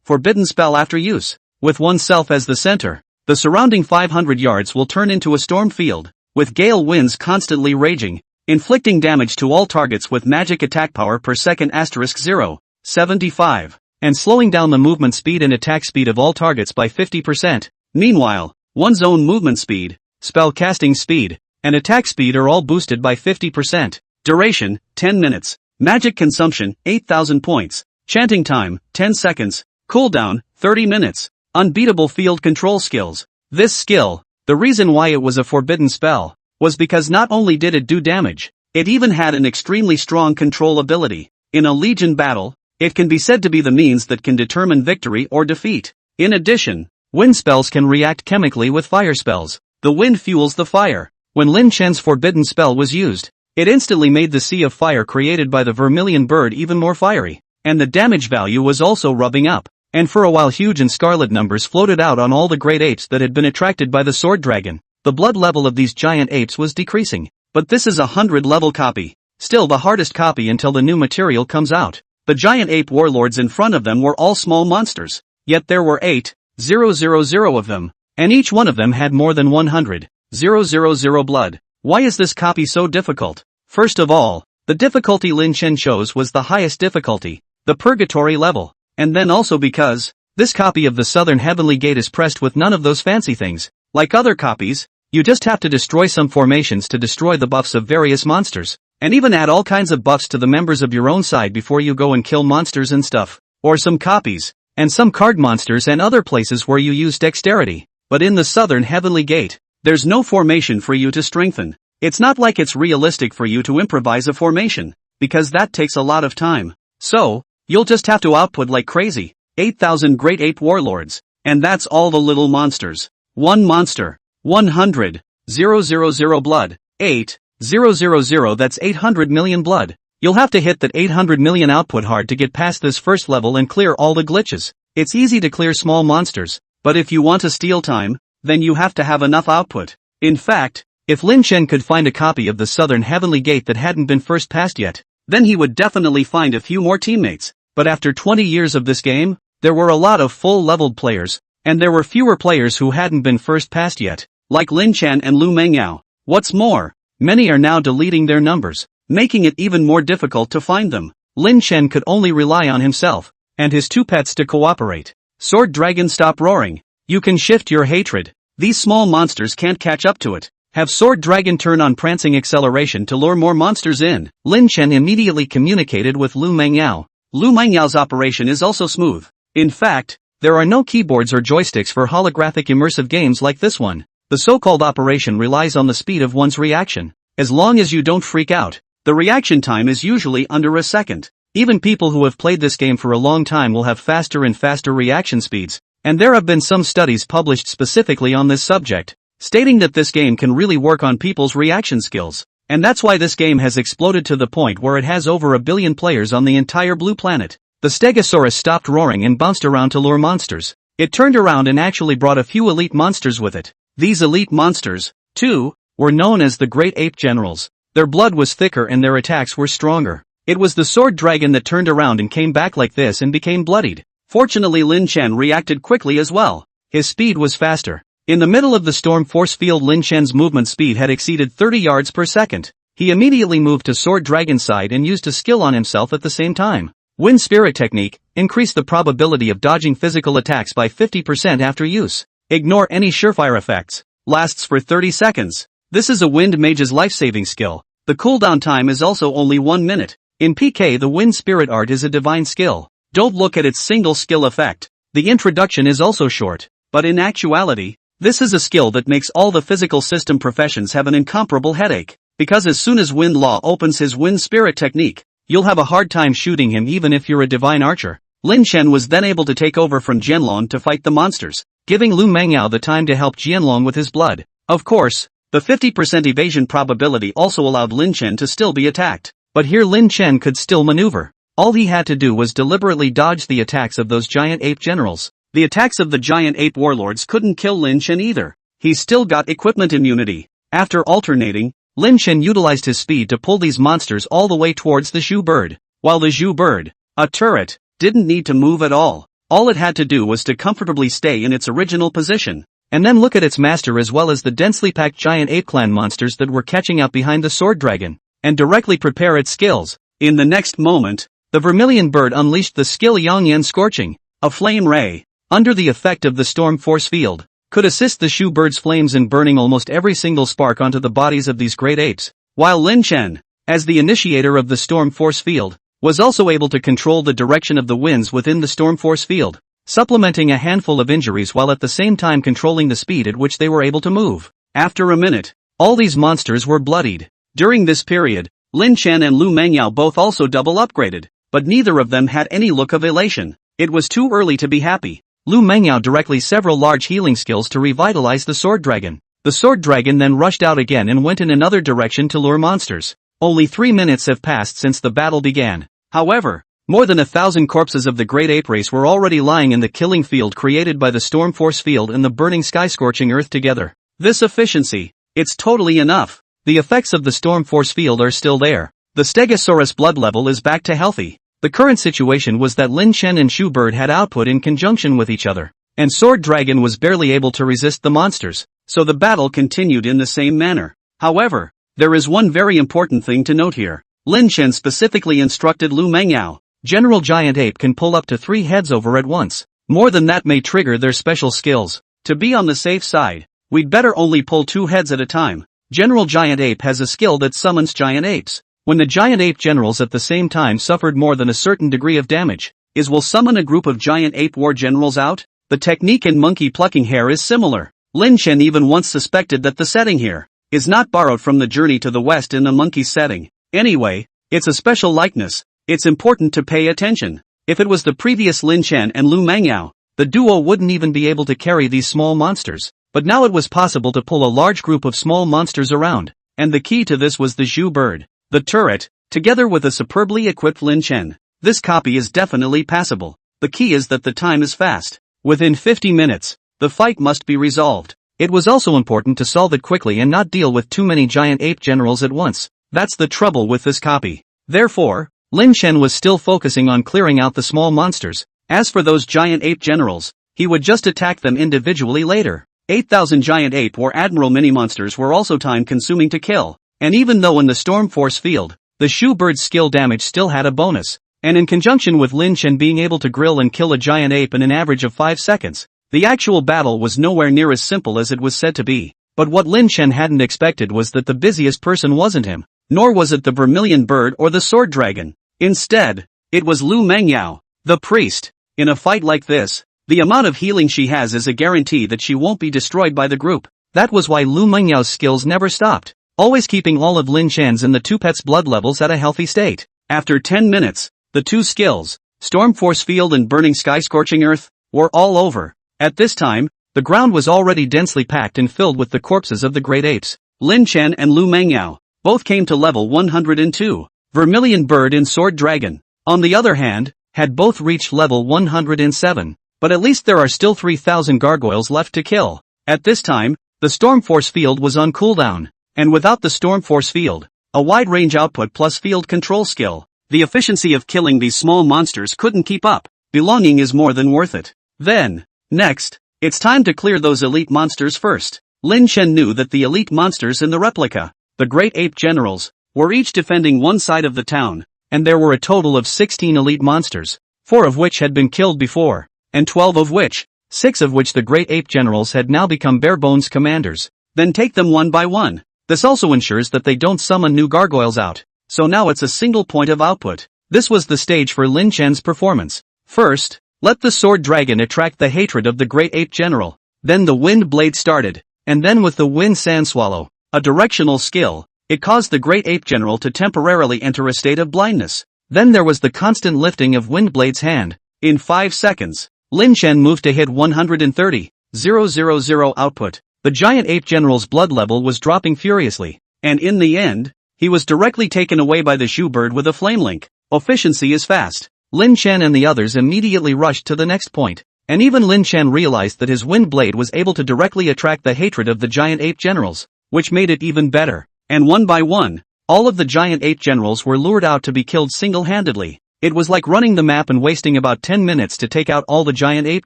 forbidden spell after use. With oneself as the center, the surrounding 500 yards will turn into a storm field, with gale winds constantly raging, inflicting damage to all targets with magic attack power per second *75, and slowing down the movement speed and attack speed of all targets by 50%. Meanwhile, one's own movement speed, spell casting speed, and attack speed are all boosted by 50%. Duration, 10 minutes. Magic consumption, 8,000 points. Chanting time, 10 seconds. Cooldown, 30 minutes. Unbeatable field control skills. This skill, the reason why it was a forbidden spell, was because not only did it do damage, it even had an extremely strong control ability. In a legion battle, it can be said to be the means that can determine victory or defeat. In addition, wind spells can react chemically with fire spells. The wind fuels the fire. When Lin Chen's forbidden spell was used, it instantly made the sea of fire created by the Vermilion Bird even more fiery, and the damage value was also rubbing up. And for a while huge and scarlet numbers floated out on all the great apes that had been attracted by the sword dragon. The blood level of these giant apes was decreasing. But this is a 100 level copy. Still the hardest copy until the new material comes out. The giant ape warlords in front of them were all small monsters. Yet there were 8,000 of them. And each one of them had more than 100,000 blood. Why is this copy so difficult? First of all, the difficulty Lin Chen chose was the highest difficulty, the purgatory level. And then also because, this copy of the Southern Heavenly Gate is pressed with none of those fancy things. Like other copies, you just have to destroy some formations to destroy the buffs of various monsters, and even add all kinds of buffs to the members of your own side before you go and kill monsters and stuff. Or some copies, and some card monsters and other places where you use dexterity. But in the Southern Heavenly Gate, there's no formation for you to strengthen. It's not like it's realistic for you to improvise a formation, because that takes a lot of time. So, you'll just have to output like crazy. 8,000 great ape warlords. And that's all the little monsters. One monster. 100,000 blood. 8,000 that's 800 million blood. You'll have to hit that 800 million output hard to get past this first level and clear all the glitches. It's easy to clear small monsters, but if you want to steal time, then you have to have enough output. In fact, if Lin Chen could find a copy of the Southern Heavenly Gate that hadn't been first passed yet, then he would definitely find a few more teammates. But after 20 years of this game, there were a lot of full-leveled players, and there were fewer players who hadn't been first passed yet, like Lin Chen and Lu Mengyao. What's more, many are now deleting their numbers, making it even more difficult to find them. Lin Chen could only rely on himself, and his two pets to cooperate. Sword Dragon, stop roaring. You can shift your hatred. These small monsters can't catch up to it. Have Sword Dragon turn on prancing acceleration to lure more monsters in. Lin Chen immediately communicated with Lu Mengyao. Lu Mengyao's operation is also smooth. In fact, there are no keyboards or joysticks for holographic immersive games like this one. The so-called operation relies on the speed of one's reaction. As long as you don't freak out, the reaction time is usually under a second. Even people who have played this game for a long time will have faster and faster reaction speeds, and there have been some studies published specifically on this subject, stating that this game can really work on people's reaction skills. And that's why this game has exploded to the point where it has over 1 billion players on the entire blue planet. The Stegosaurus stopped roaring and bounced around to lure monsters. It turned around and actually brought a few elite monsters with it. These elite monsters, too, were known as the Great Ape Generals. Their blood was thicker and their attacks were stronger. It was the sword dragon that turned around and came back like this and became bloodied. Fortunately, Lin Chen reacted quickly as well. His speed was faster. In the middle of the storm force field, Lin Chen's movement speed had exceeded 30 yards per second. He immediately moved to sword dragon side and used a skill on himself at the same time. Wind Spirit Technique, increase the probability of dodging physical attacks by 50% after use. Ignore any surefire effects. Lasts for 30 seconds. This is a Wind Mage's life-saving skill. The cooldown time is also only 1 minute. In PK, the Wind Spirit Art is a divine skill. Don't look at its single skill effect. The introduction is also short. But in actuality, this is a skill that makes all the physical system professions have an incomparable headache. Because as soon as Wind Law opens his Wind Spirit Technique, you'll have a hard time shooting him even if you're a divine archer. Lin Chen was then able to take over from Jianlong to fight the monsters, giving Lu Mengyao the time to help Jianlong with his blood. Of course, the 50% evasion probability also allowed Lin Chen to still be attacked. But here Lin Chen could still maneuver. All he had to do was deliberately dodge the attacks of those giant ape generals. The attacks of the giant ape warlords couldn't kill Lin Chen either. He still got equipment immunity. After alternating, Lin Chen utilized his speed to pull these monsters all the way towards the Zhu bird. While the Zhu bird, a turret, didn't need to move at all. All it had to do was to comfortably stay in its original position. And then look at its master as well as the densely packed giant ape clan monsters that were catching up behind the sword dragon, and directly prepare its skills. In the next moment, the vermilion bird unleashed the skill Yangyan Scorching, a flame ray, under the effect of the storm force field, could assist the Zhu bird's flames in burning almost every single spark onto the bodies of these great apes, while Lin Chen, as the initiator of the storm force field, was also able to control the direction of the winds within the storm force field, supplementing a handful of injuries while at the same time controlling the speed at which they were able to move. After a minute, all these monsters were bloodied. During this period, Lin Chen and Lu Mengyao both also double upgraded, but neither of them had any look of elation. It was too early to be happy. Lu Mengyao directly several large healing skills to revitalize the sword dragon. The sword dragon then rushed out again and went in another direction to lure monsters. Only 3 minutes have passed since the battle began. However, more than 1,000 corpses of the great ape race were already lying in the killing field created by the storm force field and the burning sky scorching earth together. This efficiency, it's totally enough. The effects of the storm force field are still there. The Stegosaurus blood level is back to healthy. The current situation was that Lin Chen and Zhu bird had output in conjunction with each other, and sword dragon was barely able to resist the monsters, so the battle continued in the same manner. However, there is one very important thing to note here. Lin Chen specifically instructed Lu Mengyao, General Giant Ape can pull up to 3 heads over at once. More than that may trigger their special skills. To be on the safe side, we'd better only pull 2 heads at a time. General Giant Ape has a skill that summons giant apes. When the giant ape generals at the same time suffered more than a certain degree of damage, will summon a group of giant ape war generals out? The technique in monkey plucking hair is similar. Lin Chen even once suspected that the setting here is not borrowed from the journey to the west in the monkey setting. Anyway, it's a special likeness. It's important to pay attention. If it was the previous Lin Chen and Lu Mengyao, the duo wouldn't even be able to carry these small monsters. But now it was possible to pull a large group of small monsters around, and the key to this was the Zhu bird, the turret, together with a superbly equipped Lin Chen. This copy is definitely passable. The key is that the time is fast. Within 50 minutes, the fight must be resolved. It was also important to solve it quickly and not deal with too many giant ape generals at once. That's the trouble with this copy. Therefore, Lin Chen was still focusing on clearing out the small monsters. As for those giant ape generals, he would just attack them individually later. 8,000 giant ape or admiral mini-monsters were also time-consuming to kill, and even though in the storm force field, the Zhu bird's skill damage still had a bonus, and in conjunction with Lin Chen being able to grill and kill a giant ape in an average of 5 seconds, the actual battle was nowhere near as simple as it was said to be. But what Lin Chen hadn't expected was that the busiest person wasn't him, nor was it the vermilion bird or the sword dragon. Instead, it was Lu Mengyao, the priest. In a fight like this, the amount of healing she has is a guarantee that she won't be destroyed by the group. That was why Lu Mengyao's skills never stopped, always keeping all of Lin Chen's and the two pets' blood levels at a healthy state. After 10 minutes, the two skills, Storm Force Field and Burning Sky Scorching Earth, were all over. At this time, the ground was already densely packed and filled with the corpses of the great apes. Lin Chen and Lu Mengyao both came to level 102. Vermilion Bird and Sword Dragon, on the other hand, had both reached level 107. But at least there are still 3,000 gargoyles left to kill. At this time, the Storm Force Field was on cooldown. and without the storm force field, a wide range output plus field control skill, the efficiency of killing these small monsters couldn't keep up. Belonging is more than worth it. Then, next, it's time to clear those elite monsters first. Lin Chen knew that the elite monsters in the replica, the Great Ape Generals, were each defending one side of the town, and there were a total of 16 elite monsters, 4 of which had been killed before, and 12 of which, 6 of which the Great Ape Generals had now become bare-bones commanders. Then take them one by one. This also ensures that they don't summon new gargoyles out, so now it's a single point of output. This was the stage for Lin Chen's performance. First, let the sword dragon attract the hatred of the Great Ape General. Then the wind blade started, and then with the wind sand swallow, a directional skill, it caused the Great Ape General to temporarily enter a state of blindness. Then there was the constant lifting of Windblade's hand. In 5 seconds, Lin Chen moved to hit 130,000 output. The giant ape general's blood level was dropping furiously, and in the end, he was directly taken away by the shoe bird with a flame link. Efficiency is fast. Lin Chen and the others immediately rushed to the next point, and even Lin Chen realized that his wind blade was able to directly attract the hatred of the giant ape generals, which made it even better. And one by one, all of the giant ape generals were lured out to be killed single-handedly. It was like running the map and wasting about 10 minutes to take out all the giant ape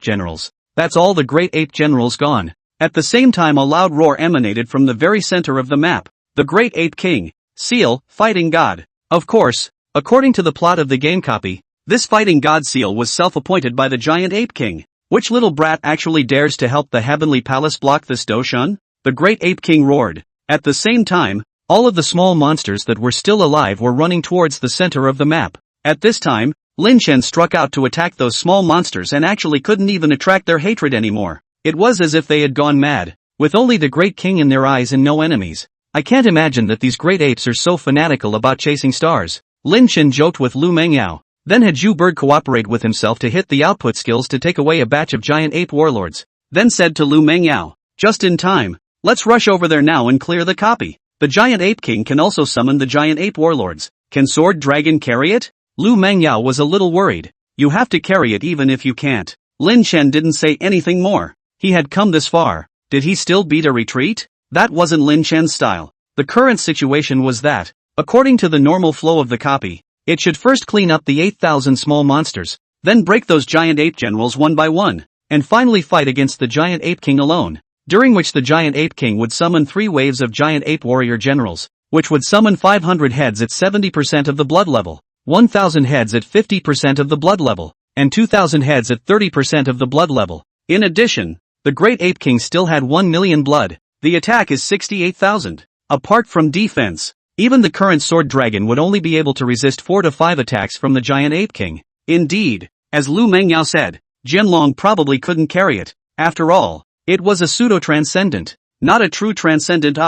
generals. That's all the great ape generals gone. At the same time a loud roar emanated from the very center of the map. The Great Ape King, Seal, Fighting God. Of course, according to the plot of the game copy, this Fighting God Seal was self-appointed by the Giant Ape King. Which little brat actually dares to help the Heavenly Palace block this Doshan? The Great Ape King roared. At the same time, all of the small monsters that were still alive were running towards the center of the map. At this time, Lin Chen struck out to attack those small monsters and actually couldn't even attract their hatred anymore. It was as if they had gone mad, with only the Great King in their eyes and no enemies. I can't imagine that these great apes are so fanatical about chasing stars. Lin Chen joked with Lu Mengyao. Then had Zhu Bird cooperate with himself to hit the output skills to take away a batch of giant ape warlords. Then said to Lu Mengyao, just in time, let's rush over there now and clear the copy. The Giant Ape King can also summon the giant ape warlords. Can Sword Dragon carry it? Lu Mengyao was a little worried. You have to carry it even if you can't. Lin Chen didn't say anything more. He had come this far. Did he still beat a retreat? That wasn't Lin Chen's style. The current situation was that, according to the normal flow of the copy, it should first clean up the 8,000 small monsters, then break those giant ape generals one by one, and finally fight against the Giant Ape King alone, during which the Giant Ape King would summon 3 waves of giant ape warrior generals, which would summon 500 heads at 70% of the blood level, 1,000 heads at 50% of the blood level, and 2,000 heads at 30% of the blood level. In addition, the Great Ape King still had 1 million blood. The attack is 68,000. Apart from defense, even the current Sword Dragon would only be able to resist 4 to 5 attacks from the Giant Ape King. Indeed, as Lu Mengyao said, Jianlong probably couldn't carry it. After all, it was a pseudo-transcendent, not a true transcendent.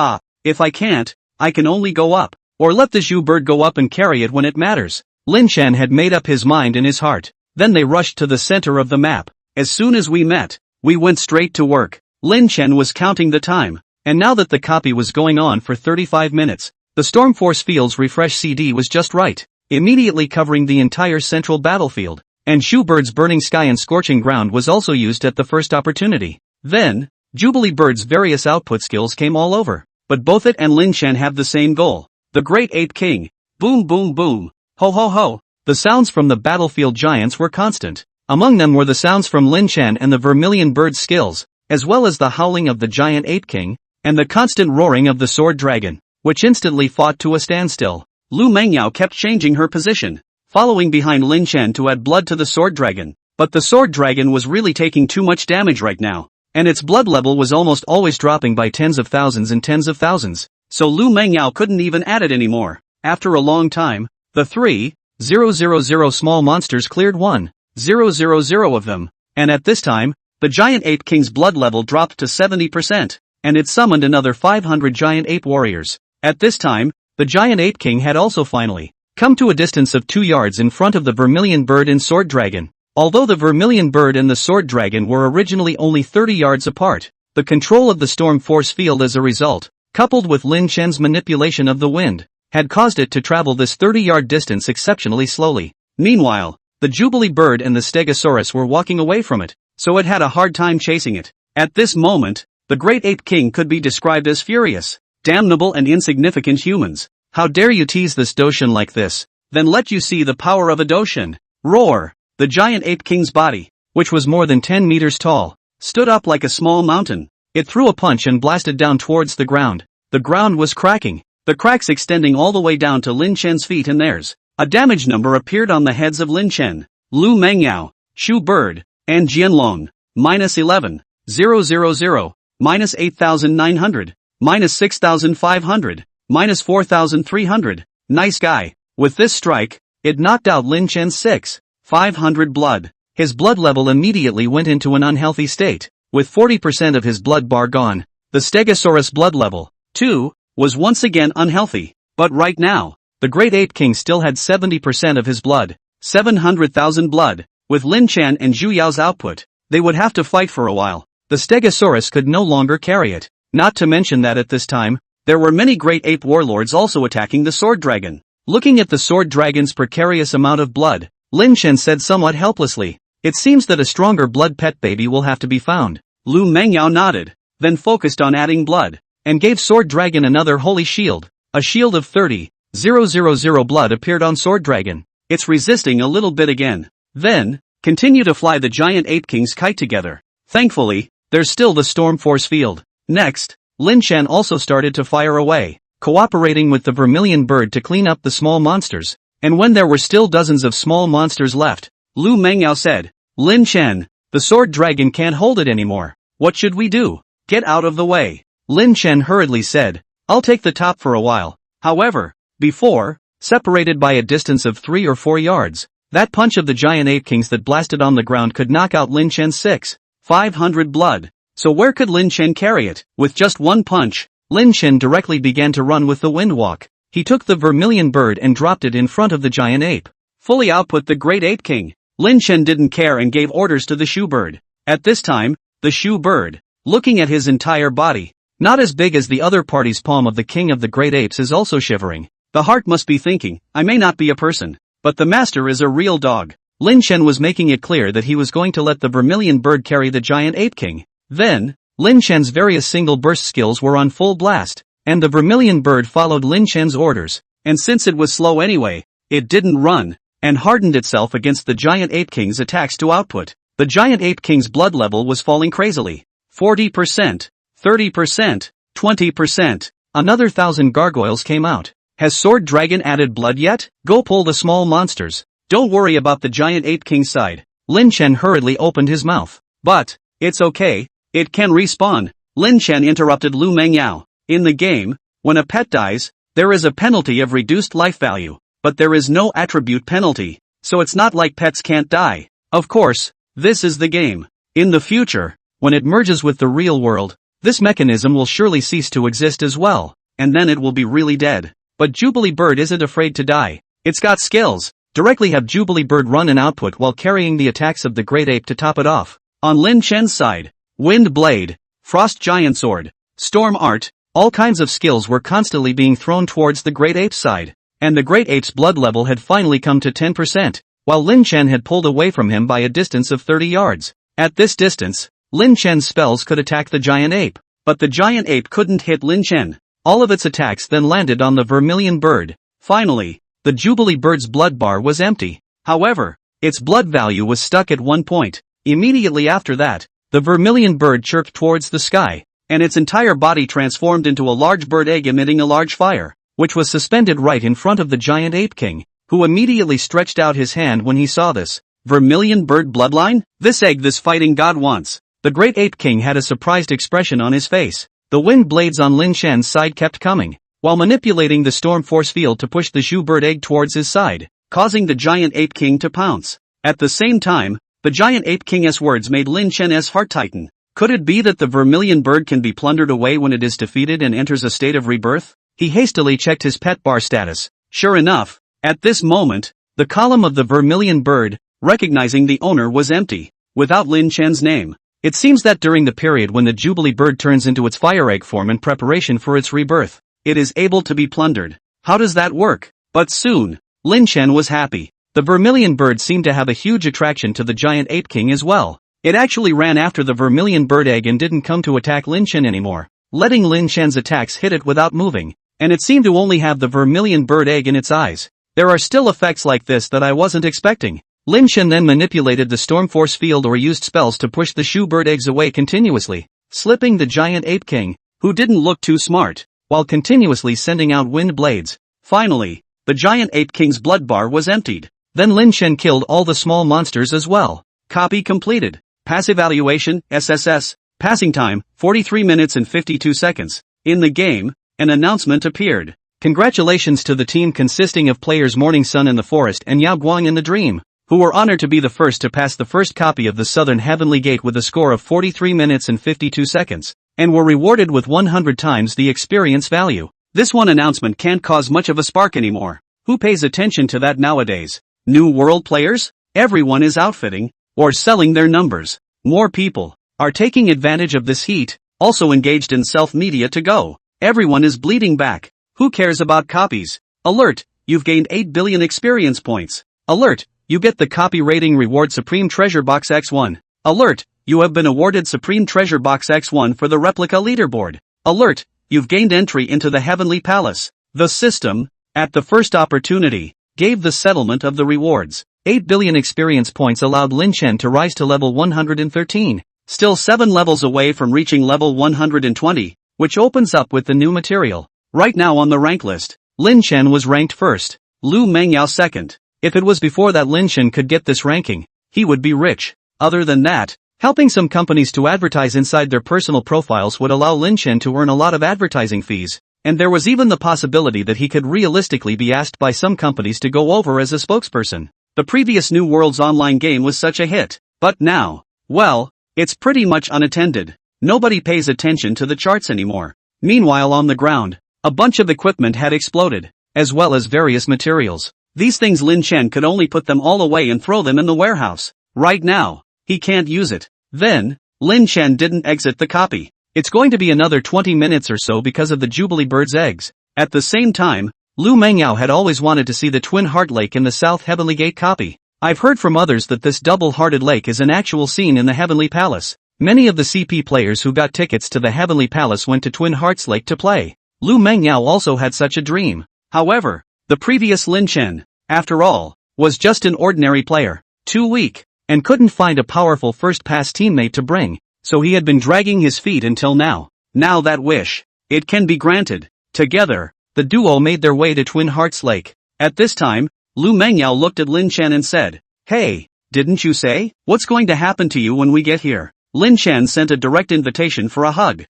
If I can't, I can only go up, or let the Zhu Bird go up and carry it when it matters. Lin Chen had made up his mind in his heart. Then they rushed to the center of the map. As soon as we met, we went straight to work. Lin Chen was counting the time, and now that the copy was going on for 35 minutes, the Stormforce Field's refresh CD was just right, immediately covering the entire central battlefield, and Zhu Bird's Burning Sky and Scorching Ground was also used at the first opportunity. Then, Jubilee Bird's various output skills came all over, but both it and Lin Chen have the same goal. The Great Ape King. Boom boom boom. Ho ho ho. The sounds from the battlefield giants were constant. Among them were the sounds from Lin Chen and the Vermilion Bird's skills, as well as the howling of the Giant Ape King, and the constant roaring of the Sword Dragon, which instantly fought to a standstill. Lu Mengyao kept changing her position, following behind Lin Chen to add blood to the Sword Dragon, but the Sword Dragon was really taking too much damage right now, and its blood level was almost always dropping by tens of thousands and tens of thousands, so Lu Mengyao couldn't even add it anymore. After a long time, the 3,000 small monsters cleared 1,000 of them, and at this time, the Giant Ape King's blood level dropped to 70%, and it summoned another 500 giant ape warriors. At this time, the Giant Ape King had also finally come to a distance of 2 yards in front of the Vermilion Bird and Sword Dragon. Although the Vermilion Bird and the Sword Dragon were originally only 30 yards apart, the control of the Storm Force Field as a result, coupled with Lin Chen's manipulation of the wind, had caused it to travel this 30-yard distance exceptionally slowly. Meanwhile, the Jubilee Bird and the Stegosaurus were walking away from it, so it had a hard time chasing it. At this moment, the Great Ape King could be described as furious. Damnable and insignificant humans. How dare you tease this Doshin like this? Then let you see the power of a Doshin. Roar! The giant ape king's body, which was more than 10 meters tall, stood up like a small mountain. It threw a punch and blasted down towards the ground. The ground was cracking, the cracks extending all the way down to Lin Chen's feet and theirs. A damage number appeared on the heads of Lin Chen, Lu Mengyao, Shu Bird, and Jianlong. -11, 000, -8,900, -6,500, -4,300. Nice guy. With this strike, it knocked out Lin Chen's 6,500 blood. His blood level immediately went into an unhealthy state, with 40% of his blood bar gone. The Stegosaurus blood level, too, was once again unhealthy. But right now, the Great Ape King still had 70% of his blood, 700,000 blood. With Lin Chen and Zhu Yao's output, they would have to fight for a while. The Stegosaurus could no longer carry it. Not to mention that at this time, there were many great ape warlords also attacking the sword dragon. Looking at the sword dragon's precarious amount of blood, Lin Chen said somewhat helplessly, "It seems that a stronger blood pet baby will have to be found." Lu Mengyao nodded, then focused on adding blood, and gave sword dragon another holy shield. A shield of 30,000 blood appeared on sword dragon. It's resisting a little bit again. Then, continue to fly the giant ape king's kite together. Thankfully, there's still the storm force field. Next, Lin Chen also started to fire away, cooperating with the vermilion bird to clean up the small monsters. And when there were still dozens of small monsters left, Lu Mengyao said, "Lin Chen, the sword dragon can't hold it anymore. What should we do?" "Get out of the way," Lin Chen hurriedly said. "I'll take the top for a while." However, before, separated by a distance of 3 or 4 yards, that punch of the giant ape kings that blasted on the ground could knock out Lin Chen's 6,500 blood. So where could Lin Chen carry it? With just one punch, Lin Chen directly began to run with the wind walk. He took the vermilion bird and dropped it in front of the giant ape. Fully output the great ape king. Lin Chen didn't care and gave orders to the Shu bird. At this time, the Shu bird, looking at his entire body, not as big as the other party's palm of the king of the great apes, is also shivering. The heart must be thinking, "I may not be a person, but the master is a real dog." Lin Chen was making it clear that he was going to let the vermilion bird carry the giant ape king. Then, Lin Chen's various single burst skills were on full blast, and the vermilion bird followed Lin Chen's orders, and since it was slow anyway, it didn't run, and hardened itself against the giant ape king's attacks to output. The giant ape king's blood level was falling crazily. 40%, 30%, 20%. Another 1,000 gargoyles came out. Has Sword Dragon added blood yet? Go pull the small monsters. Don't worry about the giant ape king's side. Lin Chen hurriedly opened his mouth. But, it's okay, it can respawn. Lin Chen interrupted Lu Mengyao. In the game, when a pet dies, there is a penalty of reduced life value, but there is no attribute penalty, so it's not like pets can't die. Of course, this is the game. In the future, when it merges with the real world, this mechanism will surely cease to exist as well, and then it will be really dead. But Jubilee Bird isn't afraid to die. It's got skills. Directly have Jubilee Bird run an output while carrying the attacks of the Great Ape to top it off. On Lin Chen's side, Wind Blade, Frost Giant Sword, Storm Art, all kinds of skills were constantly being thrown towards the Great Ape's side, and the Great Ape's blood level had finally come to 10%, while Lin Chen had pulled away from him by a distance of 30 yards. At this distance, Lin Chen's spells could attack the giant ape, but the giant ape couldn't hit Lin Chen. All of its attacks then landed on the Vermilion Bird. Finally, the Jubilee Bird's blood bar was empty. However, its blood value was stuck at 1 point. Immediately after that, the Vermilion Bird chirped towards the sky, and its entire body transformed into a large bird egg emitting a large fire, which was suspended right in front of the giant ape king, who immediately stretched out his hand when he saw this. Vermilion Bird bloodline? This egg this fighting god wants. The great ape king had a surprised expression on his face. The wind blades on Lin Chen's side kept coming, while manipulating the storm force field to push the Shu bird egg towards his side, causing the giant ape king to pounce. At the same time, the giant ape king's words made Lin Chen's heart tighten. Could it be that the Vermilion Bird can be plundered away when it is defeated and enters a state of rebirth? He hastily checked his pet bar status. Sure enough, at this moment, the column of the Vermilion Bird, recognizing the owner, was empty, without Lin Chen's name. It seems that during the period when the Jubilee Bird turns into its fire egg form in preparation for its rebirth, it is able to be plundered. How does that work? But soon, Lin Chen was happy. The Vermilion Bird seemed to have a huge attraction to the giant ape king as well. It actually ran after the Vermilion Bird egg and didn't come to attack Lin Chen anymore. letting Lin Shen's attacks hit it without moving, and it seemed to only have the vermilion bird egg in its eyes. There are still effects like this that I wasn't expecting. Lin Shen then manipulated the storm force field or used spells to push the shoe bird eggs away continuously, slipping the giant ape king, who didn't look too smart, while continuously sending out wind blades. Finally, the giant ape king's blood bar was emptied. Then Lin Shen killed all the small monsters as well. Copy completed. Passive evaluation, SSS. Passing time, 43 minutes and 52 seconds. In the game, an announcement appeared. Congratulations to the team consisting of players Morning Sun in the Forest and Yao Guang in the Dream, who were honored to be the first to pass the first copy of the Southern Heavenly Gate with a score of 43 minutes and 52 seconds, and were rewarded with 100 times the experience value. This one announcement can't cause much of a spark anymore. Who pays attention to that nowadays? New World players? Everyone is outfitting, or selling their numbers. More people are taking advantage of this heat, also engaged in self-media to go. Everyone is bleeding back. Who cares about copies? Alert, you've gained 8 billion experience points. Alert, you get the copy rating reward Supreme Treasure Box X1. Alert, you have been awarded Supreme Treasure Box X1 for the replica leaderboard. Alert, you've gained entry into the Heavenly Palace. The system, at the first opportunity, gave the settlement of the rewards. 8 billion experience points allowed Lin Shen to rise to level 113, still 7 levels away from reaching level 120, which opens up with the new material. Right now on the rank list, Lin Shen was ranked first, Lu Mengyao second. If it was before that Lin Shen could get this ranking, he would be rich. Other than that, helping some companies to advertise inside their personal profiles would allow Lin Shen to earn a lot of advertising fees, and there was even the possibility that he could realistically be asked by some companies to go over as a spokesperson. The previous New World's online game was such a hit, but now, well, it's pretty much unattended. Nobody pays attention to the charts anymore. Meanwhile on the ground, a bunch of equipment had exploded, as well as various materials. These things Lin Shen could only put them all away and throw them in the warehouse. Right now, he can't use it. Then, Lin Shen didn't exit the copy. It's going to be another 20 minutes or so because of the Jubilee Bird's eggs. At the same time, Lu Mengyao had always wanted to see the Twin Heart Lake in the South Heavenly Gate copy. I've heard from others that this double-hearted lake is an actual scene in the Heavenly Palace. Many of the CP players who got tickets to the Heavenly Palace went to Twin Hearts Lake to play. Lu Mengyao also had such a dream. However, the previous Lin Shen, after all, was just an ordinary player, too weak, and couldn't find a powerful first-pass teammate to bring, so he had been dragging his feet until now. Now that wish, it can be granted. Together, the duo made their way to Twin Hearts Lake. At this time, Lu Mengyao looked at Lin Shen and said, "Hey, didn't you say? What's going to happen to you when we get here?" Lin Shen sent a direct invitation for a hug.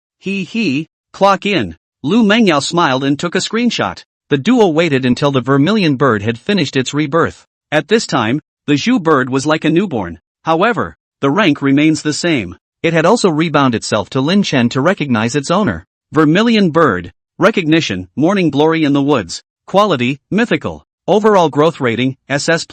Clock in. Lu Mengyao smiled and took a screenshot. The duo waited until the vermilion bird had finished its rebirth. At this time, the Zhu bird was like a newborn. However, the rank remains the same. It had also rebound itself to Lin Shen to recognize its owner. Vermilion bird. Recognition, Morning Glory in the Woods. Quality, Mythical. Overall growth rating, SS+.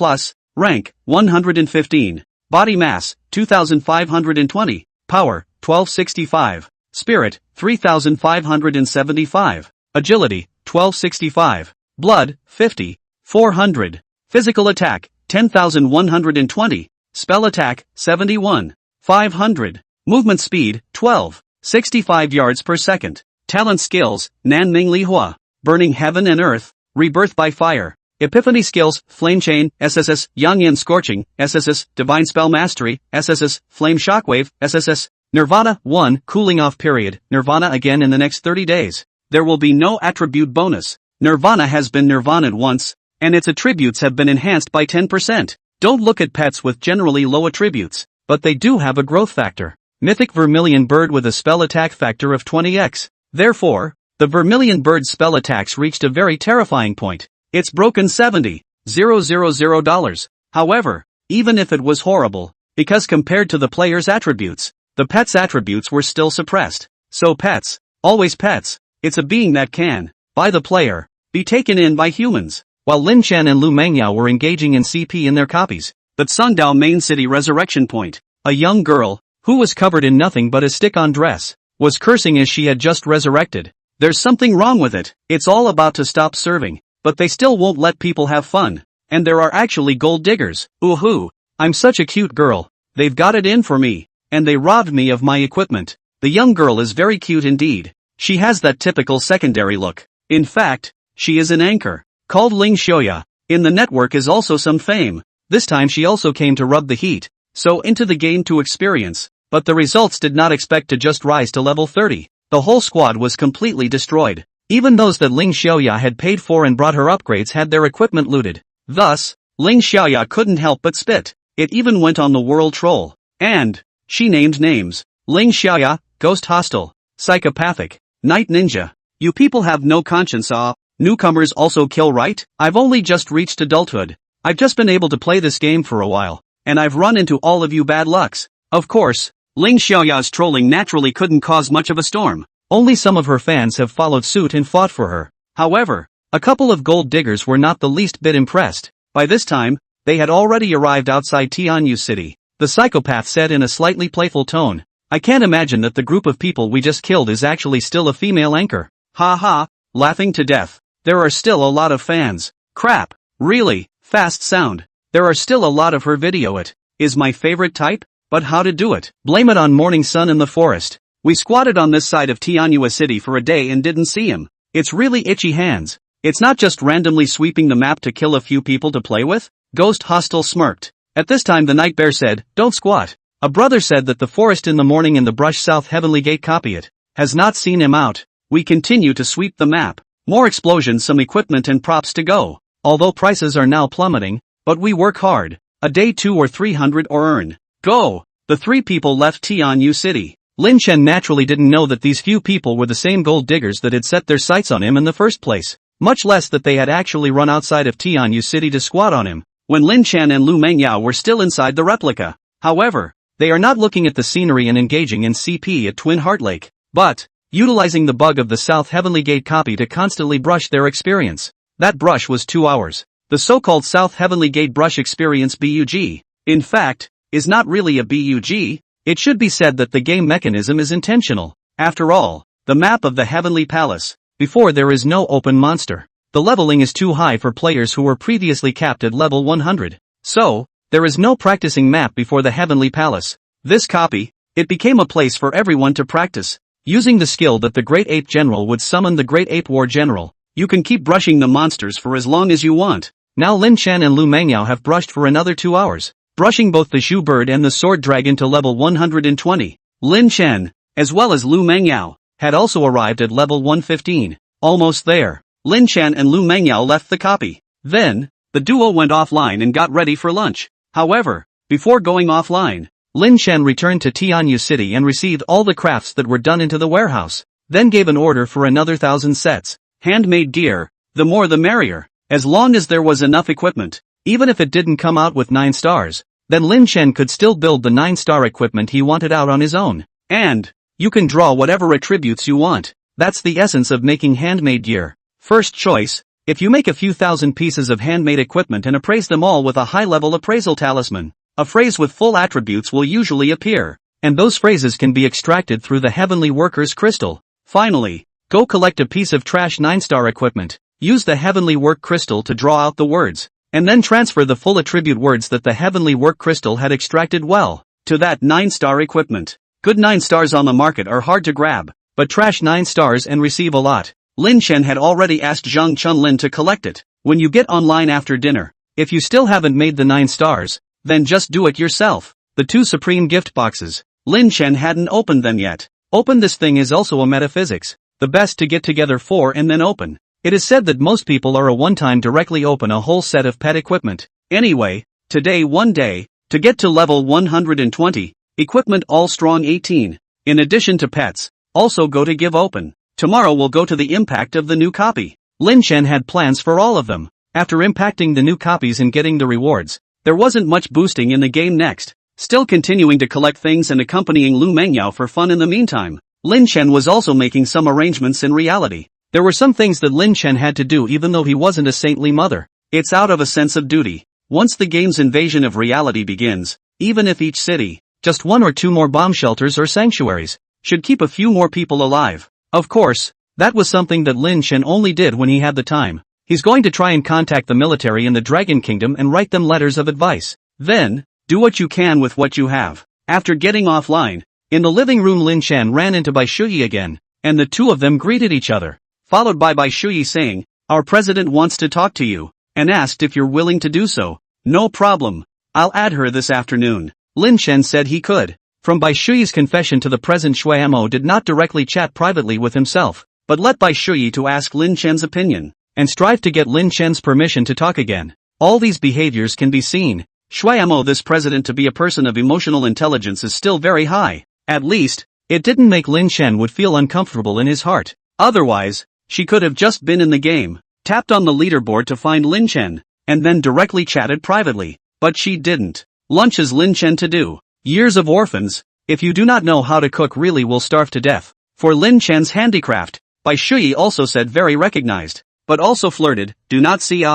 Rank, 115. Body mass, 2520. Power, 1265. Spirit, 3575. Agility, 1265. Blood, 50. 400. Physical attack, 10,120. Spell attack, 71. 500. Movement speed, 12. 65 yards per second. Talent skills, Nanming Lihua. Burning Heaven and Earth. Rebirth by Fire. Epiphany skills, Flame Chain, SSS, Yangyan Scorching, SSS, Divine Spell Mastery, SSS, Flame Shockwave, SSS. Nirvana, 1, cooling off period, Nirvana again in the next 30 days. There will be no attribute bonus. Nirvana has been Nirvana'd once, and its attributes have been enhanced by 10%. Don't look at pets with generally low attributes, but they do have a growth factor. Mythic Vermilion Bird with a spell attack factor of 20x. Therefore, the Vermilion Bird's spell attacks reached a very terrifying point. It's broken $70,000. However, even if it was horrible, because compared to the player's attributes, the pet's attributes were still suppressed. So pets, always pets, it's a being that can, by the player, be taken in by humans. While Lin Shen and Lu Mengyao were engaging in CP in their copies, but Songdao main city resurrection point, a young girl, who was covered in nothing but a stick-on dress, was cursing as she had just resurrected. There's something wrong with it. It's all about to stop serving, but they still won't let people have fun. And there are actually gold diggers. Ooh-hoo, I'm such a cute girl. They've got it in for me, and they robbed me of my equipment. The young girl is very cute indeed. She has that typical secondary look. In fact, she is an anchor, called Ling Xiaoya. In the network is also some fame. This time she also came to rub the heat, so into the game to experience, but the results did not expect to just rise to level 30. The whole squad was completely destroyed. Even those that Ling Xiaoya had paid for and brought her upgrades had their equipment looted. Thus, Ling Xiaoya couldn't help but spit. It even went on the world troll. And she named names. Ling Xiaoya, Ghost Hostile, Psychopathic, Night Ninja. You people have no conscience, Newcomers also kill, right? I've only just reached adulthood. I've just been able to play this game for a while, and I've run into all of you bad lucks. Of course, Ling Xiaoya's trolling naturally couldn't cause much of a storm. Only some of her fans have followed suit and fought for her. However, a couple of gold diggers were not the least bit impressed. By this time, they had already arrived outside Tianyu City. The psychopath said in a slightly playful tone, I can't imagine that the group of people we just killed is actually still a female anchor. Ha ha, laughing to death. There are still a lot of fans. Crap, really, fast sound. There are still a lot of her video. It is my favorite type, but how to do it? Blame it on morning sun in the forest. We squatted on this side of Tianyu City for a day and didn't see him. It's really itchy hands. It's not just randomly sweeping the map to kill a few people to play with? Ghost Hostile smirked. At this time the Night Bear said, don't squat. A brother said that the forest in the morning in the brush south Heavenly Gate copy it. Has not seen him out. We continue to sweep the map. More explosions, some equipment and props to go. Although prices are now plummeting, but we work hard. A day 2 or 300 or earn. Go! The three people left Tianyu City. Lin Chen naturally didn't know that these few people were the same gold diggers that had set their sights on him in the first place. Much less that they had actually run outside of Tianyu City to squat on him, when Lin Chen and Lu Mengyao were still inside the replica. However, they are not looking at the scenery and engaging in CP at Twin Heart Lake, but utilizing the bug of the South Heavenly Gate copy to constantly brush their experience. That brush was 2 hours. The so-called South Heavenly Gate brush experience BUG, in fact, is not really a BUG. It should be said that the game mechanism is intentional. After all, the map of the Heavenly Palace, before there is no open monster. The leveling is too high for players who were previously capped at level 100. So, there is no practicing map before the Heavenly Palace. This copy, it became a place for everyone to practice. Using the skill that the Great Ape General would summon the Great Ape War General, you can keep brushing the monsters for as long as you want. Now Lin Chen and Lu Mengyao have brushed for another 2 hours, brushing both the Zhu Bird and the Sword Dragon to level 120. Lin Chen, as well as Lu Mengyao, had also arrived at level 115. Almost there. Lin Chen and Lu Mengyao left the copy. Then, the duo went offline and got ready for lunch. However, before going offline, Lin Chen returned to Tianyu City and received all the crafts that were done into the warehouse, then gave an order for another 1,000 sets. Handmade gear, the more the merrier, as long as there was enough equipment. Even if it didn't come out with 9 stars, then Lin Chen could still build the 9-star equipment he wanted out on his own. And you can draw whatever attributes you want. That's the essence of making handmade gear. First choice, if you make a few thousand pieces of handmade equipment and appraise them all with a high-level appraisal talisman, a phrase with full attributes will usually appear, and those phrases can be extracted through the Heavenly Worker's Crystal. Finally, go collect a piece of trash 9-star equipment, use the Heavenly Work Crystal to draw out the words, and then transfer the full attribute words that the Heavenly Work Crystal had extracted well, to that 9-star equipment. Good 9 stars on the market are hard to grab, but trash 9 stars and receive a lot. Lin Chen had already asked Zhang Chunlin to collect it. When you get online after dinner, if you still haven't made the 9 stars, then just do it yourself. The 2 supreme gift boxes. Lin Chen hadn't opened them yet. Open this thing is also a metaphysics. The best to get together for and then open. It is said that most people are a one-time directly open a whole set of pet equipment. Anyway, today one day, to get to level 120, equipment all strong 18. In addition to pets, also go to give open. Tomorrow we'll go to the impact of the new copy. Lin Chen had plans for all of them. After impacting the new copies and getting the rewards, there wasn't much boosting in the game next. Still continuing to collect things and accompanying Lu Mengyao for fun in the meantime. Lin Chen was also making some arrangements in reality. There were some things that Lin Chen had to do even though he wasn't a saintly mother. It's out of a sense of duty. Once the game's invasion of reality begins, even if each city, just 1 or 2 more bomb shelters or sanctuaries, should keep a few more people alive. Of course, that was something that Lin Chen only did when he had the time. He's going to try and contact the military in the Dragon Kingdom and write them letters of advice. Then, do what you can with what you have. After getting offline, in the living room Lin Chen ran into Bai Shuyi again. and the two of them greeted each other, followed by Shuyi saying, "Our president wants to talk to you," and asked if you're willing to do so. "No problem. I'll add her this afternoon." Lin Chen said he could. From Bai Shuyi's confession to the present, Shui Mo did not directly chat privately with himself, but let Bai Shuyi to ask Lin Chen's opinion, and strive to get Lin Chen's permission to talk again. All these behaviors can be seen. Shui Mo, this president, to be a person of emotional intelligence is still very high. At least, it didn't make Lin Chen would feel uncomfortable in his heart. Otherwise, she could have just been in the game, tapped on the leaderboard to find Lin Chen, and then directly chatted privately. But she didn't. Lunch is Lin Chen to do. Years of orphans, if you do not know how to cook, really will starve to death. For Lin Chen's handicraft, Bai Shuyi also said very recognized, but also flirted, "Do not see,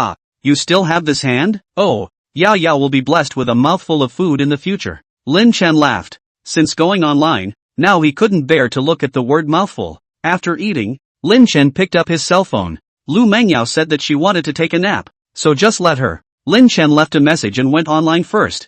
you still have this hand? Oh, Yao Yao will be blessed with a mouthful of food in the future." Lin Chen laughed. Since going online, now he couldn't bear to look at the word mouthful. After eating, Lin Chen picked up his cell phone. Lu Mengyao said that she wanted to take a nap, so just let her. Lin Chen left a message and went online first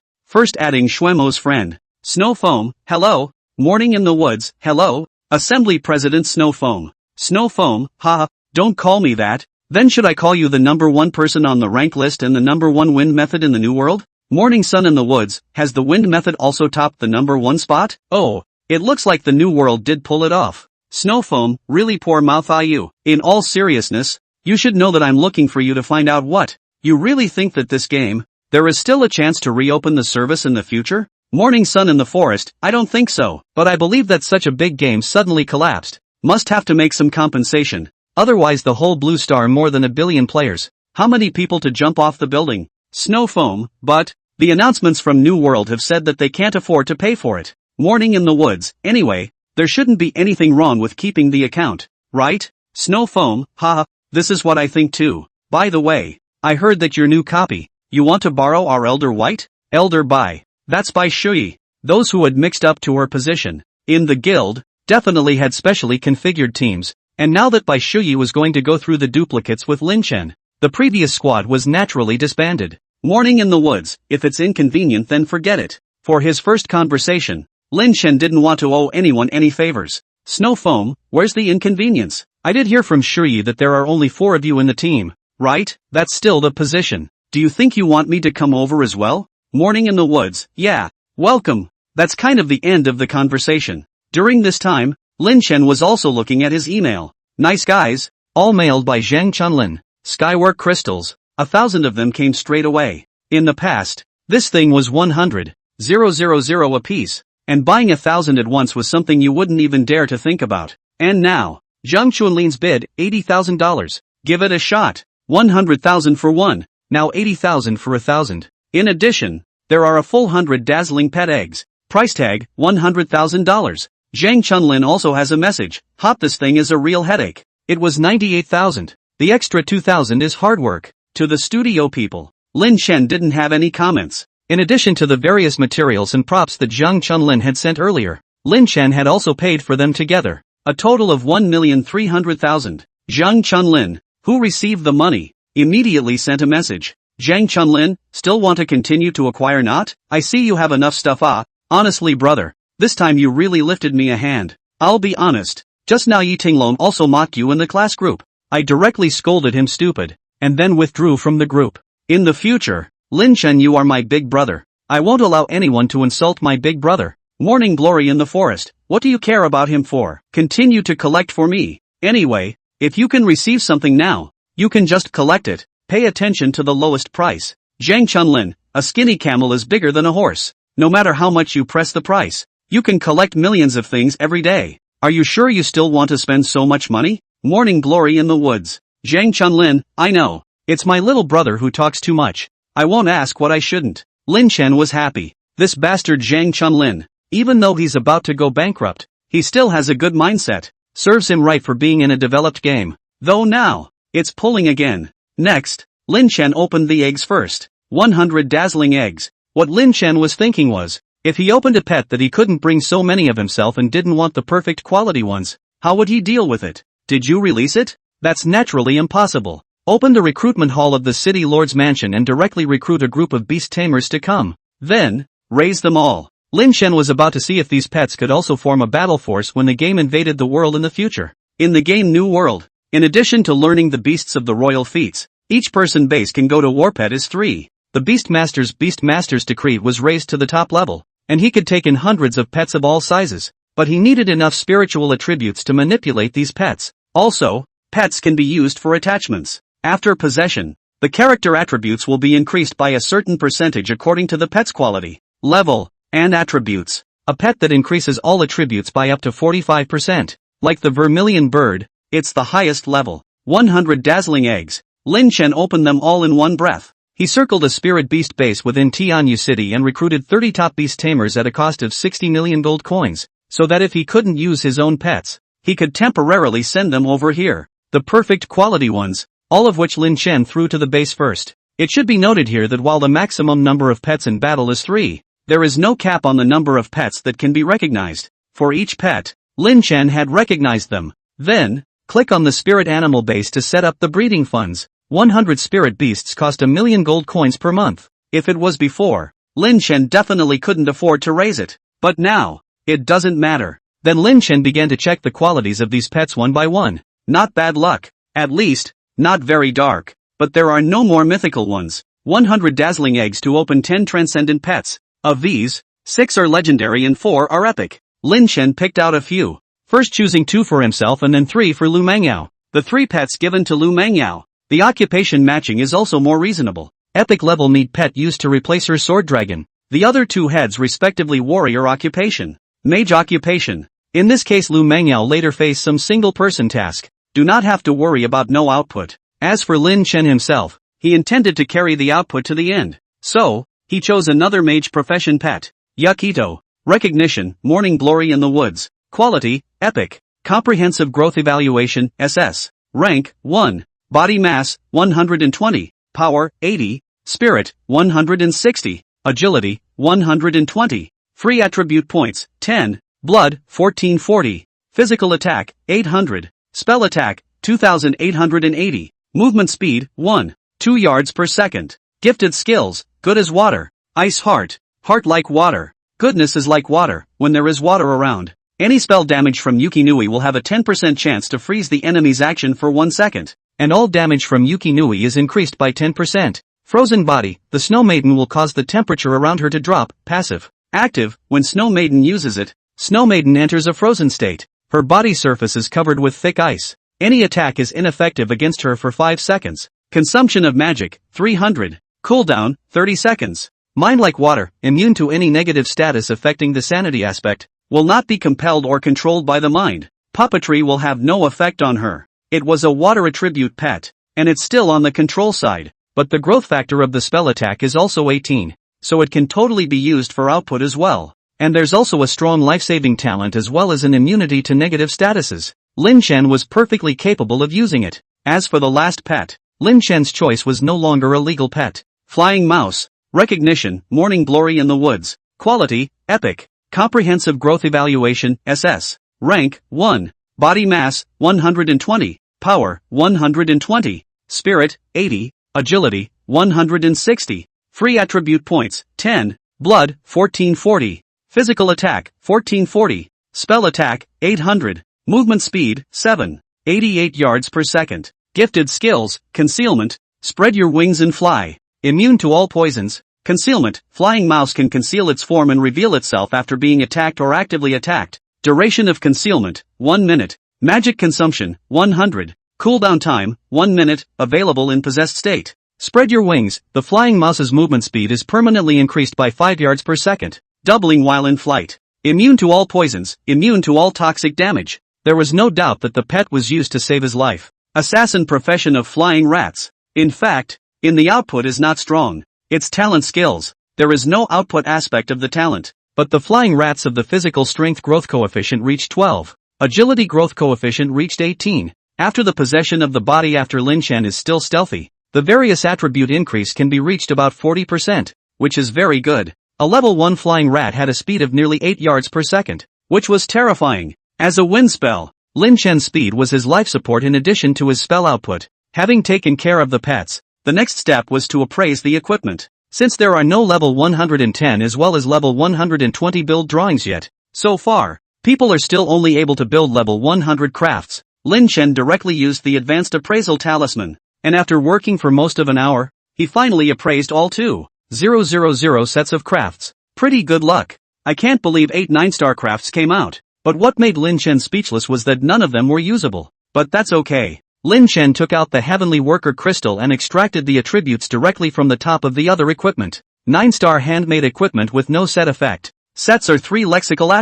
adding Shuemo's friend. Snow Foam, hello. Morning in the Woods, hello. Assembly President Snow Foam. Snow Foam, haha, don't call me that. Then should I call you the #1 person on the rank list and the #1 wind method in the new world? Morning Sun in the Woods, has the wind method also topped the #1 spot? Oh, it looks like the new world did pull it off. Snow Foam, really poor mouth you. In all seriousness, you should know that I'm looking for you to find out what. You really think that this game, there is still a chance to reopen the service in the future? Morning Sun in the Forest, I don't think so, but I believe that such a big game suddenly collapsed. Must have to make some compensation. Otherwise the whole Blue Star, more than 1 billion players. How many people to jump off the building? Snow Foam, but the announcements from New World have said that they can't afford to pay for it. Morning in the Woods, anyway, there shouldn't be anything wrong with keeping the account, right? Snow Foam, haha, this is what I think too. By the way, I heard that your new copy, you want to borrow our Elder White? Elder Bai. That's Bai Shuyi. Those who had mixed up to her position in the guild definitely had specially configured teams, and now that Bai Shuyi was going to go through the duplicates with Lin Chen, the previous squad was naturally disbanded. Morning in the Woods, if it's inconvenient then forget it. For his first conversation, Lin Chen didn't want to owe anyone any favors. Snow Foam, where's the inconvenience? I did hear from Shuyi that there are only 4 of you in the team, right? That's still the position. Do you think you want me to come over as well? Morning in the Woods, yeah, welcome. That's kind of the end of the conversation. During this time, Lin Chen was also looking at his email. Nice guys, all mailed by Zhang Chunlin. Skywork crystals, 1,000 of them came straight away. In the past, this thing was 100,000 a piece, and buying 1,000 at once was something you wouldn't even dare to think about. And now, Zhang Chunlin's bid, $80,000. Give it a shot. 100,000 for one, now 80,000 for 1,000. In addition, there are a full 100 dazzling pet eggs. Price tag, $100,000. Zhang Chunlin also has a message. Hop, this thing is a real headache. It was 98,000. The extra 2,000 is hard work. To the studio people, Lin Chen didn't have any comments. In addition to the various materials and props that Zhang Chunlin had sent earlier, Lin Chen had also paid for them together. A total of 1,300,000. Zhang Chunlin, who received the money, immediately sent a message. Zhang Chunlin, still want to continue to acquire not? I see you have enough stuff. Honestly brother, this time you really lifted me a hand. I'll be honest, just now Yi Tinglong also mocked you in the class group. I directly scolded him stupid, and then withdrew from the group. In the future, Lin Chen, you are my big brother. I won't allow anyone to insult my big brother. Morning Glory in the Forest, what do you care about him for? Continue to collect for me. Anyway, if you can receive something now, you can just collect it. Pay attention to the lowest price. Zhang Chunlin, a skinny camel is bigger than a horse. No matter how much you press the price, you can collect millions of things every day. Are you sure you still want to spend so much money? Morning Glory in the Woods. Zhang Chunlin, I know. It's my little brother who talks too much. I won't ask what I shouldn't. Lin Chen was happy. This bastard Zhang Chunlin, even though he's about to go bankrupt, he still has a good mindset. Serves him right for being in a developed game. Though now, it's pulling again. Next, Lin Chen opened the eggs first. 100 dazzling eggs. What Lin Chen was thinking was, if he opened a pet that he couldn't bring so many of himself and didn't want the perfect quality ones, how would he deal with it? Did you release it? That's naturally impossible. Open the recruitment hall of the city lord's mansion and directly recruit a group of beast tamers to come. Then, raise them all. Lin Shen was about to see if these pets could also form a battle force when the game invaded the world in the future. In the game New World, in addition to learning the beasts of the royal feats, each person base can go to Warpet is 3. The Beastmaster's decree was raised to the top level, and he could take in hundreds of pets of all sizes, but he needed enough spiritual attributes to manipulate these pets. Also, pets can be used for attachments. After possession, the character attributes will be increased by a certain percentage according to the pet's quality, level, and attributes. A pet that increases all attributes by up to 45%. Like the vermilion bird, it's the highest level. 100 dazzling eggs. Lin Shen opened them all in one breath. He circled a spirit beast base within Tianyu City and recruited 30 top beast tamers at a cost of 60 million gold coins, so that if he couldn't use his own pets, he could temporarily send them over here. The perfect quality ones, all of which Lin Shen threw to the base first. It should be noted here that while the maximum number of pets in battle is 3, there is no cap on the number of pets that can be recognized. For each pet, Lin Shen had recognized them. Then, click on the spirit animal base to set up the breeding funds. 100 spirit beasts cost 1 million gold coins per month. If it was before, Lin Shen definitely couldn't afford to raise it. But now, it doesn't matter. Then Lin Shen began to check the qualities of these pets one by one. Not bad luck. At least, not very dark. But there are no more mythical ones. 100 dazzling eggs to open 10 transcendent pets. Of these, 6 are legendary and 4 are epic. Lin Shen picked out a few, first choosing 2 for himself and then 3 for Lu Mangyao. The 3 pets given to Lu Mangyao. The occupation matching is also more reasonable. Epic level meat pet used to replace her sword dragon. The other 2 heads respectively warrior occupation, mage occupation. In this case Lu Mangyao later faced some single person task. Do not have to worry about no output. As for Lin Shen himself, he intended to carry the output to the end. So, he chose another mage profession pet. Yakito. Recognition, morning glory in the woods. Quality, epic. Comprehensive growth evaluation, SS. Rank, 1. Body mass, 120. Power, 80. Spirit, 160. Agility, 120. Free attribute points, 10. Blood, 1440. Physical attack, 800. Spell attack, 2880. Movement speed, 1. 2 yards per second. Gifted skills, good as water. Ice heart. Heart like water. Goodness is like water, when there is water around. Any spell damage from Yuki Nui will have a 10% chance to freeze the enemy's action for 1 second. And all damage from Yuki Nui is increased by 10%. Frozen body, the Snow Maiden will cause the temperature around her to drop. Passive. Active, when Snow Maiden uses it, Snow Maiden enters a frozen state. Her body surface is covered with thick ice. Any attack is ineffective against her for 5 seconds. Consumption of magic, 300. Cooldown, 30 seconds. Mind like water, immune to any negative status affecting the sanity aspect, will not be compelled or controlled by the mind. Puppetry will have no effect on her. It was a water attribute pet, and it's still on the control side, but the growth factor of the spell attack is also 18, so it can totally be used for output as well. And there's also a strong life-saving talent as well as an immunity to negative statuses. Lin Shen was perfectly capable of using it. As for the last pet, Lin Shen's choice was no longer a legal pet. Flying mouse. Recognition, morning glory in the woods. Quality, epic. Comprehensive growth evaluation, SS. Rank, 1. Body mass, 120. Power, 120. Spirit, 80. Agility, 160. Free attribute points, 10. Blood, 1440. Physical attack, 1440. Spell attack, 800. Movement speed, 7. 88 yards per second. Gifted skills, concealment. Spread your wings and fly. Immune to all poisons. Concealment, flying mouse can conceal its form and reveal itself after being attacked or actively attacked. Duration of concealment, 1 minute. Magic consumption, 100. Cooldown time, 1 minute, available in possessed state. Spread your wings, the flying mouse's movement speed is permanently increased by 5 yards per second, doubling while in flight. Immune to all poisons, immune to all toxic damage. There was no doubt that the pet was used to save his life. Assassin profession of flying rats. In fact, in the output is not strong. It's talent skills. There is no output aspect of the talent. But the flying rats of the physical strength growth coefficient reached 12. Agility growth coefficient reached 18. After the possession of the body after Lin Shen is still stealthy, the various attribute increase can be reached about 40%, which is very good. A level 1 flying rat had a speed of nearly 8 yards per second, which was terrifying. As a wind spell, Lin Shen's speed was his life support in addition to his spell output. Having taken care of the pets, the next step was to appraise the equipment. since there are no level 110 as well as level 120 build drawings yet. So far, people are still only able to build level 100 crafts. Lin Chen directly used the advanced appraisal talisman, and after working for most of an hour, he finally appraised all 2,000 sets of crafts. Pretty good luck. I can't believe 8 9-star crafts came out. But what made Lin Chen speechless was that none of them were usable. But that's okay. Lin Chen took out the Heavenly Worker Crystal and extracted the attributes directly from the top of the other equipment. 9-star handmade equipment with no set effect. Sets are 3 lexical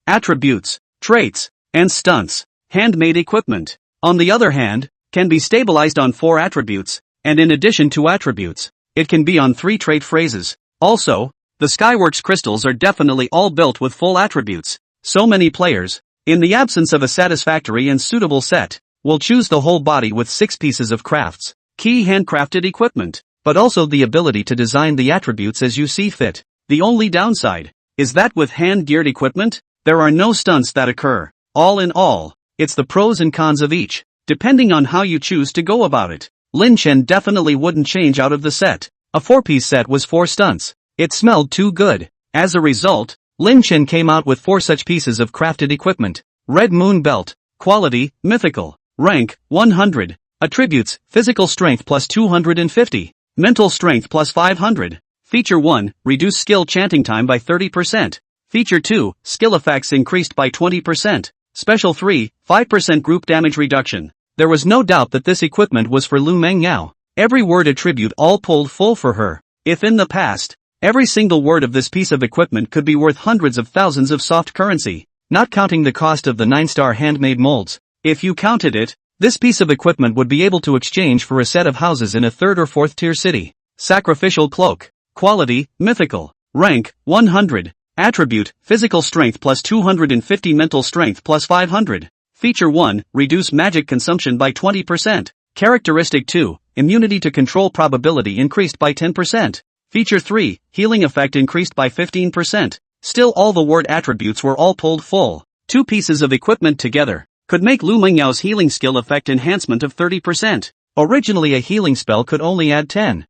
attributes, traits, and stunts. Handmade equipment, on the other hand, can be stabilized on 4 attributes, and in addition to attributes, it can be on 3 trait phrases. Also, the Skyworks crystals are definitely all built with full attributes. So many players, in the absence of a satisfactory and suitable set, will choose the whole body with 6 pieces of crafts, key handcrafted equipment, but also the ability to design the attributes as you see fit. The only downside is that with hand-geared equipment, there are no stunts that occur. All in all, it's the pros and cons of each, depending on how you choose to go about it. Lin Chen definitely wouldn't change out of the set. A 4-piece set was 4 stunts. It smelled too good. As a result, Lin Chen came out with 4 such pieces of crafted equipment. Red Moon Belt, quality, mythical, rank, 100, attributes, physical strength plus 250, mental strength plus 500. Feature 1, reduce skill chanting time by 30%. Feature 2, skill effects increased by 20%. Special 3, 5% group damage reduction. There was no doubt that this equipment was for Lu Mengyao. Every word attribute all pulled full for her. If in the past, every single word of this piece of equipment could be worth hundreds of thousands of soft currency, not counting the cost of the 9-star handmade molds. If you counted it, this piece of equipment would be able to exchange for a set of houses in a 3rd or 4th tier city. Sacrificial cloak, quality, mythical, rank, 100, attribute, physical strength plus 250, mental strength plus 500. Feature 1, reduce magic consumption by 20%. Characteristic 2, immunity to control probability increased by 10%. Feature 3, healing effect increased by 15%. Still all the word attributes were all pulled full. 2 pieces of equipment together could make Lu Mengyao's healing skill effect enhancement of 30%. Originally a healing spell could only add 10,000,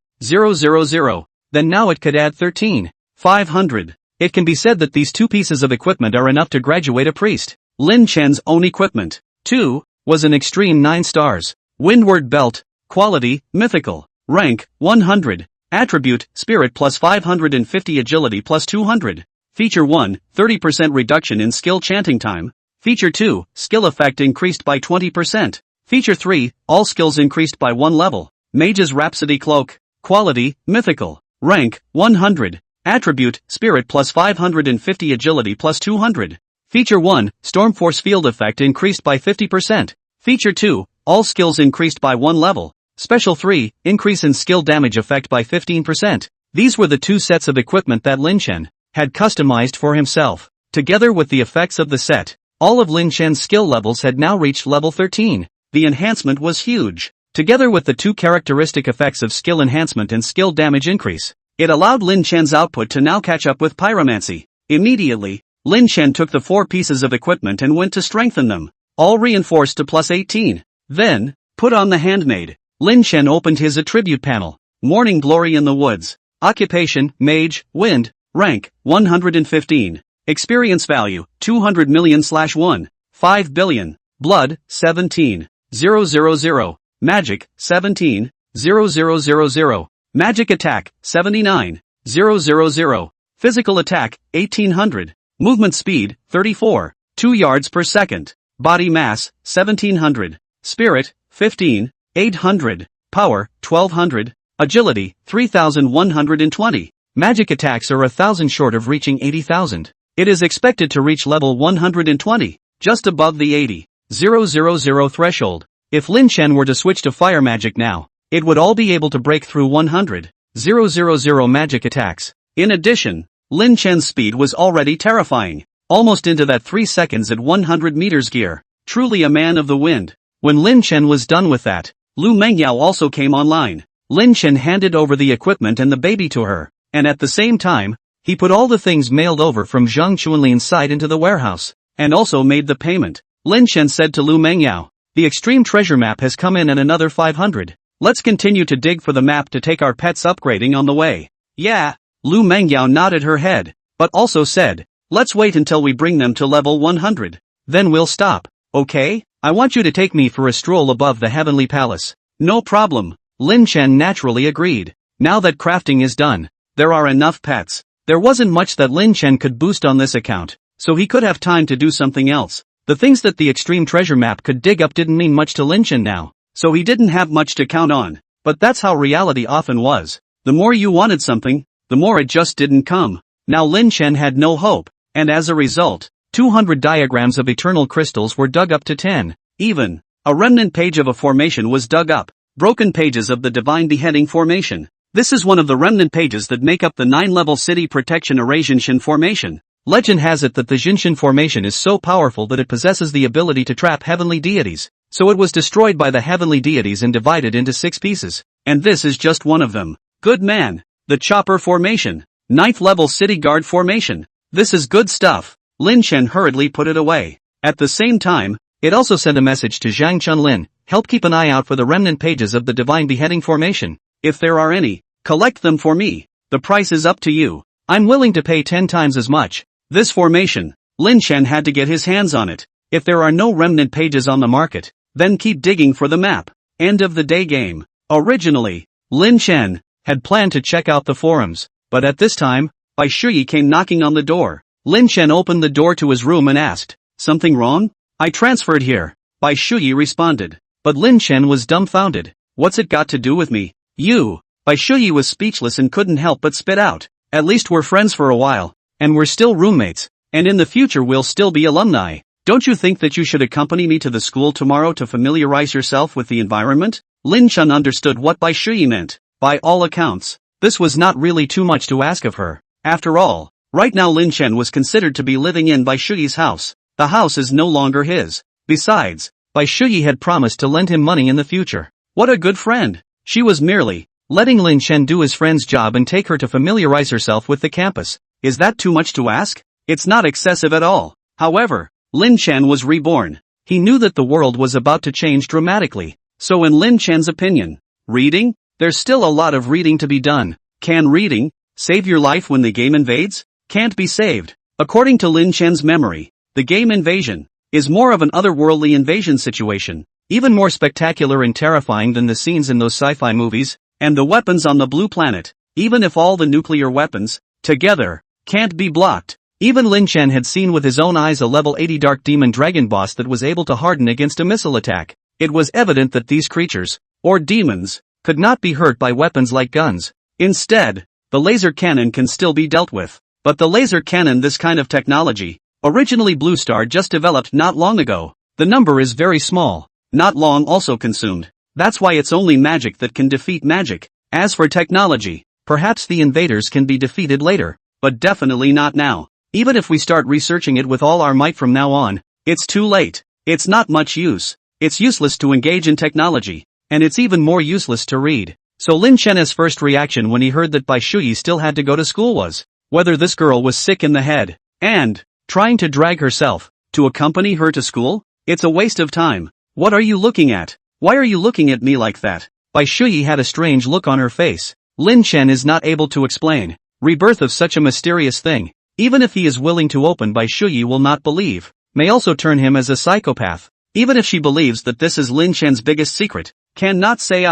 then now it could add 13,500. It can be said that these 2 pieces of equipment are enough to graduate a priest. Lin Chen's own equipment, 2, was an extreme 9 stars. Windward Belt, quality, mythical, rank, 100, attribute, spirit plus 550, agility plus 200. Feature 1, 30% reduction in skill chanting time. Feature 2, skill effect increased by 20%. Feature 3, all skills increased by 1 level. Mage's Rhapsody Cloak, quality, mythical, rank, 100, attribute, spirit plus 550, agility plus 200. Feature 1, Storm Force Field effect increased by 50%. Feature 2, all skills increased by 1 level. Special 3, increase in skill damage effect by 15%. These were the 2 sets of equipment that Lin Chen had customized for himself. Together with the effects of the set, all of Lin Chen's skill levels had now reached level 13. The enhancement was huge. Together with the 2 characteristic effects of skill enhancement and skill damage increase, it allowed Lin Chen's output to now catch up with pyromancy. Immediately, Lin Chen took the 4 pieces of equipment and went to strengthen them, all reinforced to plus 18. Then, put on the handmade. Lin Chen opened his attribute panel. Morning Glory in the Woods. Occupation, Mage, Wind, rank, 115. Experience value, 200 million/1. 5 billion. Blood, 17,000. Magic, 17,000. Magic attack, 79,000. Physical attack, 1800. Movement speed, 34. 2 yards per second. Body mass, 1700. Spirit, 15,800. Power, 1200. Agility, 3120. Magic attacks are 1,000 short of reaching 80,000. It is expected to reach level 120, just above the 80,000 threshold. If Lin Chen were to switch to fire magic now, it would all be able to break through 100,000 magic attacks. In addition, Lin Chen's speed was already terrifying, almost into that 3 seconds at 100 meters gear. Truly a man of the wind. When Lin Chen was done with that, Lu Mengyao also came online. Lin Chen handed over the equipment and the baby to her, and at the same time, he put all the things mailed over from Zhang Chunlin's side into the warehouse, and also made the payment. Lin Chen said to Lu Mengyao, the extreme treasure map has come in at another 500. Let's continue to dig for the map to take our pets upgrading on the way. Yeah. Lu Mengyao nodded her head, but also said, let's wait until we bring them to level 100. Then we'll stop, okay? I want you to take me for a stroll above the Heavenly Palace. No problem. Lin Chen naturally agreed. Now that crafting is done, there are enough pets. There wasn't much that Lin Chen could boost on this account, so he could have time to do something else. The things that the extreme treasure map could dig up didn't mean much to Lin Chen now, so he didn't have much to count on. But that's how reality often was. The more you wanted something, the more it just didn't come. Now Lin Chen had no hope, and as a result, 200 diagrams of eternal crystals were dug up to 10. Even, a remnant page of a formation was dug up. Broken pages of the Divine Beheading Formation. This is one of the remnant pages that make up the 9-level City Protection Array Jinshin Formation. Legend has it that the Jinshin Formation is so powerful that it possesses the ability to trap heavenly deities, so it was destroyed by the heavenly deities and divided into 6 pieces. And this is just one of them. Good man. The Chopper Formation. 9th level City Guard Formation. This is good stuff. Lin Chen hurriedly put it away. At the same time, it also sent a message to Zhang Chunlin, help keep an eye out for the remnant pages of the Divine Beheading Formation. If there are any, collect them for me. The price is up to you. I'm willing to pay 10 times as much. This formation, Lin Chen had to get his hands on it. If there are no remnant pages on the market, then keep digging for the map. End of the day game. Originally, Lin Chen had planned to check out the forums, but at this time, Bai Shuyi came knocking on the door. Lin Chen opened the door to his room and asked, something wrong? I transferred here. Bai Shuyi responded. But Lin Chen was dumbfounded. What's it got to do with me? You. Bai Shuyi was speechless and couldn't help but spit out. At least we're friends for a while. And we're still roommates. And in the future we'll still be alumni. Don't you think that you should accompany me to the school tomorrow to familiarize yourself with the environment? Lin Chen understood what Bai Shuyi meant. By all accounts, this was not really too much to ask of her. After all, right now Lin Chen was considered to be living in Bai Shuyi's house. The house is no longer his. Besides, Bai Shuyi had promised to lend him money in the future. What a good friend. She was merely letting Lin Chen do his friend's job and take her to familiarize herself with the campus. Is that too much to ask? It's not excessive at all. However, Lin Chen was reborn. He knew that the world was about to change dramatically. So in Lin Chen's opinion, reading? There's still a lot of reading to be done. Can reading save your life when the game invades? Can't be saved. According to Lin Chen's memory, the game invasion is more of an otherworldly invasion situation, even more spectacular and terrifying than the scenes in those sci-fi movies, and the weapons on the blue planet, even if all the nuclear weapons, together, can't be blocked. Even Lin Chen had seen with his own eyes a level 80 Dark Demon Dragon boss that was able to harden against a missile attack. It was evident that these creatures, or demons, could not be hurt by weapons like guns. Instead, the laser cannon can still be dealt with. But the laser cannon, this kind of technology, originally Blue Star just developed not long ago. The number is very small, not long also consumed. That's why it's only magic that can defeat magic. As for technology, perhaps the invaders can be defeated later, but definitely not now. Even if we start researching it with all our might from now on, it's too late. It's not much use. It's useless to engage in technology, and it's even more useless to read. So Lin Chen's first reaction when he heard that Bai Shuyi still had to go to school was whether this girl was sick in the head, and trying to drag herself to accompany her to school? It's a waste of time. What are you looking at? Why are you looking at me like that? Bai Shuyi had a strange look on her face. Lin Chen is not able to explain rebirth of such a mysterious thing. Even if he is willing to open, Bai Shuyi will not believe. May also turn him as a psychopath. Even if she believes that this is Lin Chen's biggest secret, cannot say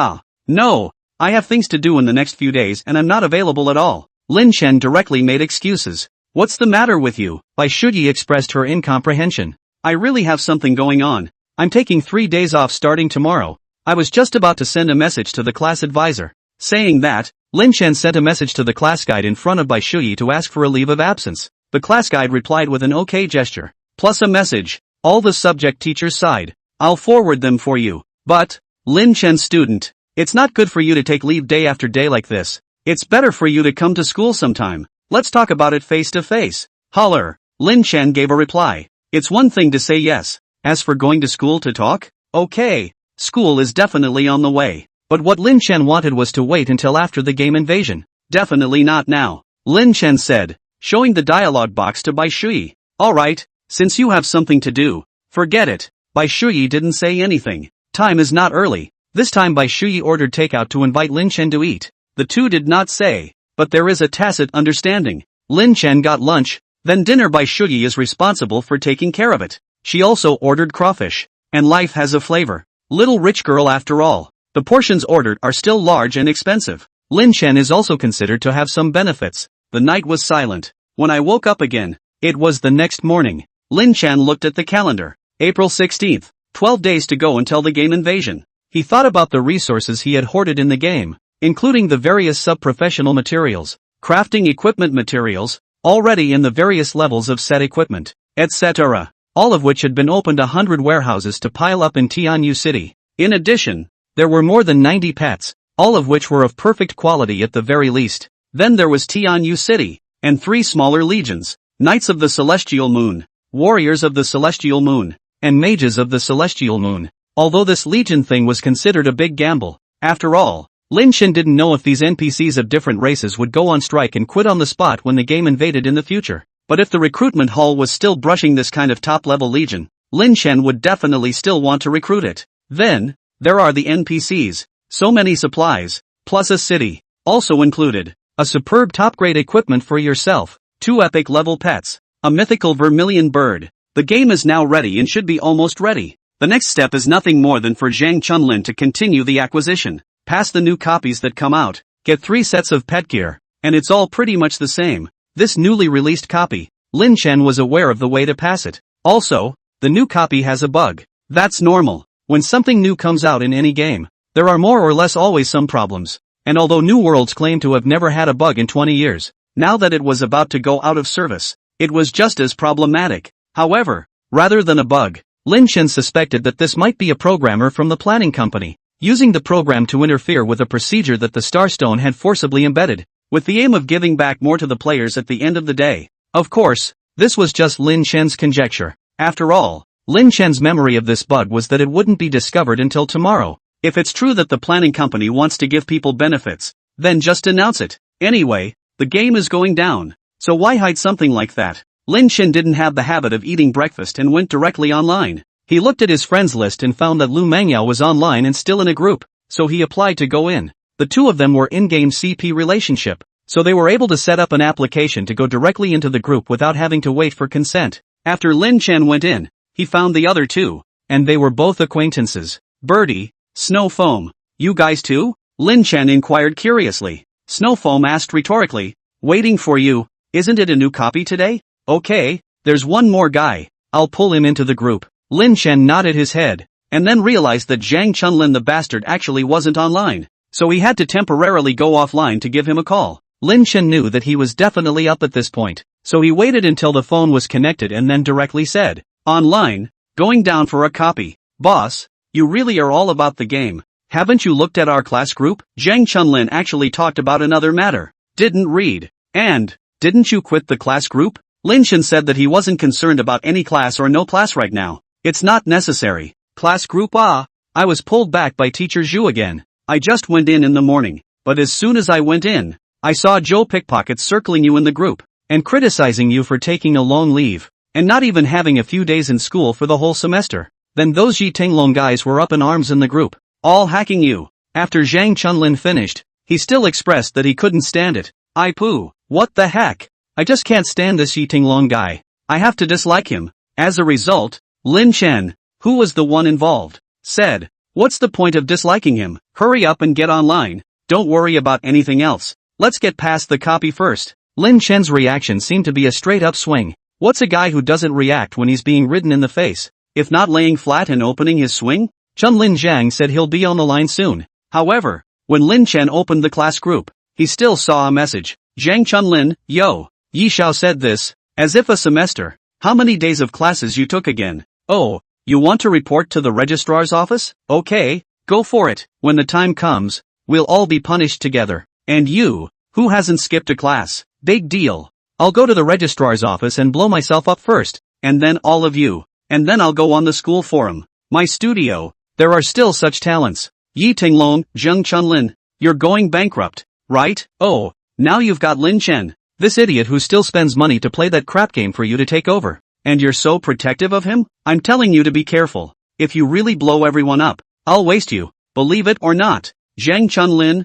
no, I have things to do in the next few days and I'm not available at all. Lin Chen directly made excuses. What's the matter with you? Bai Shuyi expressed her incomprehension. I really have something going on. I'm taking 3 days off starting tomorrow. I was just about to send a message to the class advisor. Saying that, Lin Chen sent a message to the class guide in front of Bai Shuyi to ask for a leave of absence. The class guide replied with an OK gesture, plus a message. All the subject teachers sighed. I'll forward them for you. But, Lin Chen student, it's not good for you to take leave day after day like this. It's better for you to come to school sometime. Let's talk about it face to face. Holler. Lin Chen gave a reply. It's one thing to say yes. As for going to school to talk? Okay. School is definitely on the way. But what Lin Chen wanted was to wait until after the game invasion. Definitely not now. Lin Chen said, showing the dialogue box to Bai Shuyi. Alright, since you have something to do, forget it. Bai Shuyi didn't say anything. Time is not early. This time Bai Shuyi ordered takeout to invite Lin Chen to eat. The two did not say but there is a tacit understanding. Lin Chen got lunch, then dinner by Shuyi is responsible for taking care of it. She also ordered crawfish. And life has a flavor. Little rich girl after all. The portions ordered are still large and expensive. Lin Chen is also considered to have some benefits. The night was silent. When I woke up again, it was the next morning. Lin Chen looked at the calendar. April 16th. 12 days to go until the game invasion. He thought about the resources he had hoarded in the game, including the various sub-professional materials, crafting equipment materials, already in the various levels of set equipment, etc., all of which had been opened 100 warehouses to pile up in Tianyu City. In addition, there were more than 90 pets, all of which were of perfect quality at the very least. Then there was Tianyu City, and 3 smaller legions, Knights of the Celestial Moon, Warriors of the Celestial Moon, and Mages of the Celestial Moon. Although this legion thing was considered a big gamble, after all, Lin Chen didn't know if these NPCs of different races would go on strike and quit on the spot when the game invaded in the future. But if the recruitment hall was still brushing this kind of top-level legion, Lin Chen would definitely still want to recruit it. Then, there are the NPCs, so many supplies, plus a city, also included, a superb top-grade equipment for yourself, 2 epic-level pets, a mythical vermilion bird. The game is now ready and should be almost ready. The next step is nothing more than for Zhang Chunlin to continue the acquisition, pass the new copies that come out, get 3 sets of pet gear, and it's all pretty much the same. This newly released copy, Lin Chen was aware of the way to pass it. Also, the new copy has a bug. That's normal. When something new comes out in any game, there are more or less always some problems. And although New Worlds claimed to have never had a bug in 20 years, now that it was about to go out of service, it was just as problematic. However, rather than a bug, Lin Chen suspected that this might be a programmer from the planning company, using the program to interfere with a procedure that the Starstone had forcibly embedded, with the aim of giving back more to the players at the end of the day. Of course, this was just Lin Chen's conjecture. After all, Lin Chen's memory of this bug was that it wouldn't be discovered until tomorrow. If it's true that the planning company wants to give people benefits, then just announce it. Anyway, the game is going down, so why hide something like that? Lin Chen didn't have the habit of eating breakfast and went directly online. He looked at his friends list and found that Lu Mangyao was online and still in a group, so he applied to go in. The two of them were in-game CP relationship, so they were able to set up an application to go directly into the group without having to wait for consent. After Lin Chen went in, he found the other two, and they were both acquaintances. Birdie, Snow Foam. You guys too? Lin Chen inquired curiously. Snow Foam asked rhetorically. Waiting for you. Isn't it a new copy today? Okay, there's one more guy. I'll pull him into the group. Lin Chen nodded his head, and then realized that Zhang Chunlin the bastard actually wasn't online, so he had to temporarily go offline to give him a call. Lin Chen knew that he was definitely up at this point, so he waited until the phone was connected and then directly said, online, going down for a copy. Boss, you really are all about the game. Haven't you looked at our class group? Zhang Chunlin actually talked about another matter. Didn't read. And, didn't you quit the class group? Lin Chen said that he wasn't concerned about any class or no class right now. It's not necessary. Class group I was pulled back by teacher Zhu again. I just went in the morning, but as soon as I went in, I saw Joe Pickpocket circling you in the group, and criticizing you for taking a long leave, and not even having a few days in school for the whole semester. Then those Yi Tinglong guys were up in arms in the group, all hacking you. After Zhang Chunlin finished, he still expressed that he couldn't stand it. I poo, what the heck? I just can't stand this Yi Tinglong guy. I have to dislike him. As a result, Lin Chen, who was the one involved, said, what's the point of disliking him? Hurry up and get online. Don't worry about anything else. Let's get past the copy first. Lin Chen's reaction seemed to be a straight-up swing. What's a guy who doesn't react when he's being ridden in the face, if not laying flat and opening his swing? Chunlin Zhang said he'll be on the line soon. However, when Lin Chen opened the class group, he still saw a message. Zhang Chunlin, yo. Yi Xiao said this, as if a semester. How many days of classes you took again? Oh, you want to report to the registrar's office? Okay, go for it. When the time comes, we'll all be punished together. And you, who hasn't skipped a class? Big deal. I'll go to the registrar's office and blow myself up first, and then all of you. And then I'll go on the school forum. My studio. There are still such talents. Yi Tinglong, Zhang Chunlin. You're going bankrupt, right? Oh, now you've got Lin Chen, this idiot who still spends money to play that crap game for you to take over. And you're so protective of him? I'm telling you to be careful. If you really blow everyone up, I'll waste you. Believe it or not, Zhang Chunlin,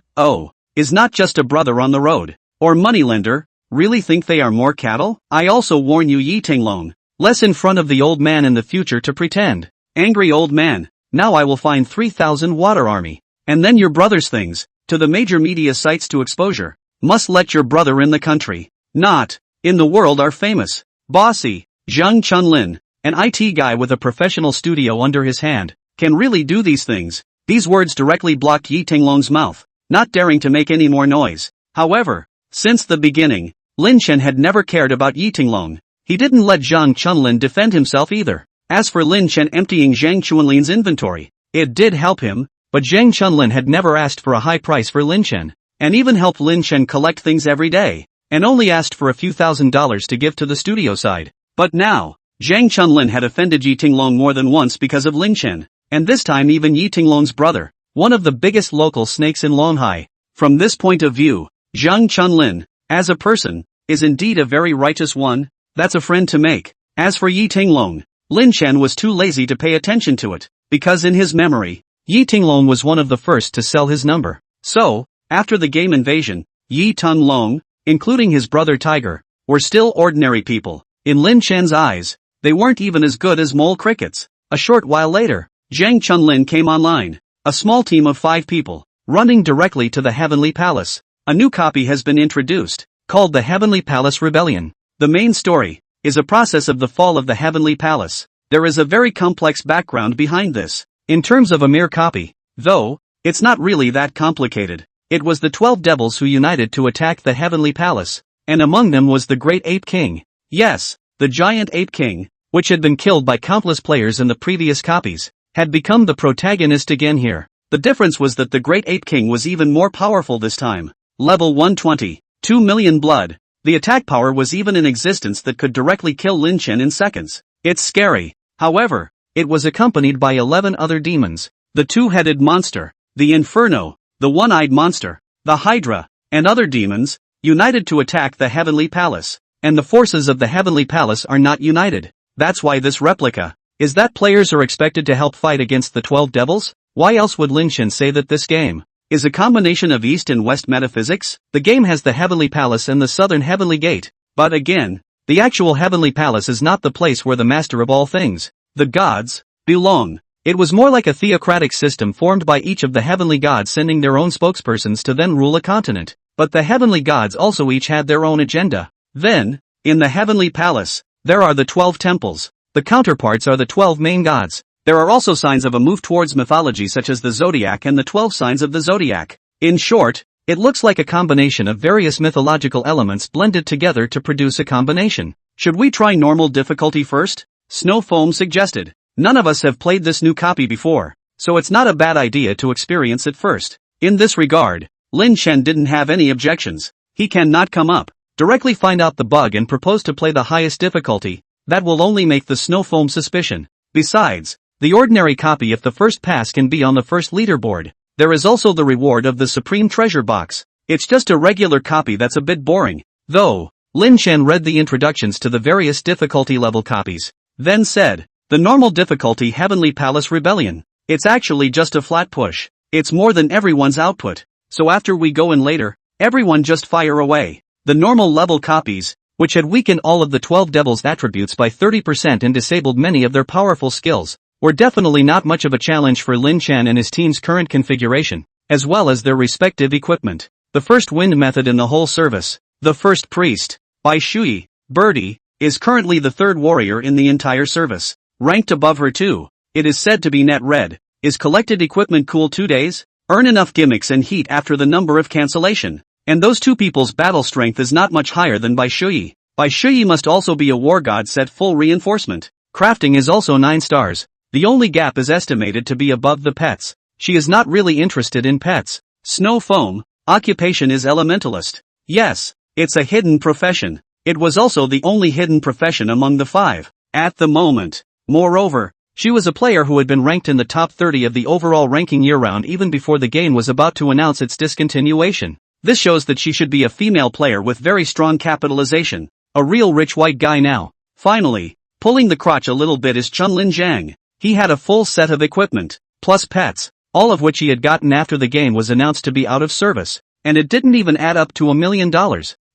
is not just a brother on the road. or moneylender, really think they are more cattle? I also warn you Yi Tinglong, less in front of the old man in the future to pretend. Angry old man, now I will find 3,000 water army. And then your brother's things, to the major media sites to exposure. Must let your brother in the country, not in the world are famous. Bossy, Zhang Chunlin, an IT guy with a professional studio under his hand, can really do these things. These words directly blocked Yi Tinglong's mouth, not daring to make any more noise. However, since the beginning, Lin Chen had never cared about Yi Tinglong. He didn't let Zhang Chunlin defend himself either. As for Lin Chen emptying Zhang Chunlin's inventory, it did help him, but Zhang Chunlin had never asked for a high price for Lin Chen, and even helped Lin Chen collect things every day, and only asked for a few $1,000s to give to the studio side. But now, Zhang Chunlin had offended Yi Tinglong more than once because of Lin Chen, and this time even Yi Tinglong's brother, one of the biggest local snakes in Longhai. From this point of view, Zhang Chunlin, as a person, is indeed a very righteous one. That's a friend to make. As for Yi Tinglong, Lin Chen was too lazy to pay attention to it, because in his memory, Yi Tinglong was one of the first to sell his number. So, after the game invasion, Yi Tinglong, including his brother Tiger, were still ordinary people. In Lin Chen's eyes, they weren't even as good as mole crickets. A short while later, Zhang Chunlin came online. A small team of 5 people, running directly to the Heavenly Palace. A new copy has been introduced, called the Heavenly Palace Rebellion. The main story is a process of the fall of the Heavenly Palace. There is a very complex background behind this. In terms of a mere copy, though, it's not really that complicated. It was the 12 devils who united to attack the Heavenly Palace, and among them was the Great Ape King. Yes, the Giant Ape King, which had been killed by countless players in the previous copies, had become the protagonist again here. The difference was that the Great Ape King was even more powerful this time. Level 120, 2 million blood. The attack power was even in existence that could directly kill Lin Chen in seconds. It's scary. However, it was accompanied by 11 other demons. The two-headed monster, the Inferno, the one-eyed monster, the Hydra, and other demons, united to attack the Heavenly Palace. And the forces of the Heavenly Palace are not united. That's why this replica is that players are expected to help fight against the 12 devils? Why else would Lin Chen say that this game is a combination of East and West metaphysics? The game has the Heavenly Palace and the Southern Heavenly Gate. But again, the actual Heavenly Palace is not the place where the master of all things, the gods, belong. It was more like a theocratic system formed by each of the heavenly gods sending their own spokespersons to then rule a continent. But the heavenly gods also each had their own agenda. Then, in the Heavenly Palace, there are the 12 temples. The counterparts are the 12 main gods. There are also signs of a move towards mythology such as the zodiac and the 12 signs of the zodiac. In short, it looks like a combination of various mythological elements blended together to produce a combination. Should we try normal difficulty first? Snow Foam suggested. None of us have played this new copy before, so it's not a bad idea to experience it first. In this regard, Lin Chen didn't have any objections. He cannot come up, directly find out the bug and propose to play the highest difficulty. That will only make the Snow Foam suspicion. Besides, the ordinary copy if the first pass can be on the first leaderboard. There is also the reward of the Supreme Treasure Box. It's just a regular copy that's a bit boring. Though, Lin Chen read the introductions to the various difficulty level copies, then said, the normal difficulty Heavenly Palace Rebellion. It's actually just a flat push. It's more than everyone's output. So after we go in later, everyone just fire away. The normal level copies, which had weakened all of the 12 devils' attributes by 30% and disabled many of their powerful skills, were definitely not much of a challenge for Lin Chen and his team's current configuration, as well as their respective equipment. The first wind method in the whole service, the first priest, by Shui, Birdie, is currently the third warrior in the entire service. Ranked above her too, it is said to be net red. Is collected equipment cool 2 days? Earn enough gimmicks and heat after the number of cancellation. And those two people's battle strength is not much higher than Bai Shui. Bai Shui must also be a war god set full reinforcement. Crafting is also 9 stars. The only gap is estimated to be above the pets. She is not really interested in pets. Snow Foam, occupation is elementalist. Yes, it's a hidden profession. It was also the only hidden profession among the 5, at the moment. Moreover, she was a player who had been ranked in the top 30 of the overall ranking year-round even before the game was about to announce its discontinuation. This shows that she should be a female player with very strong capitalization. A real rich white guy now. Finally, pulling the crotch a little bit is Chunlin Zhang. He had a full set of equipment, plus pets, all of which he had gotten after the game was announced to be out of service. and it didn't even add up to $1 million.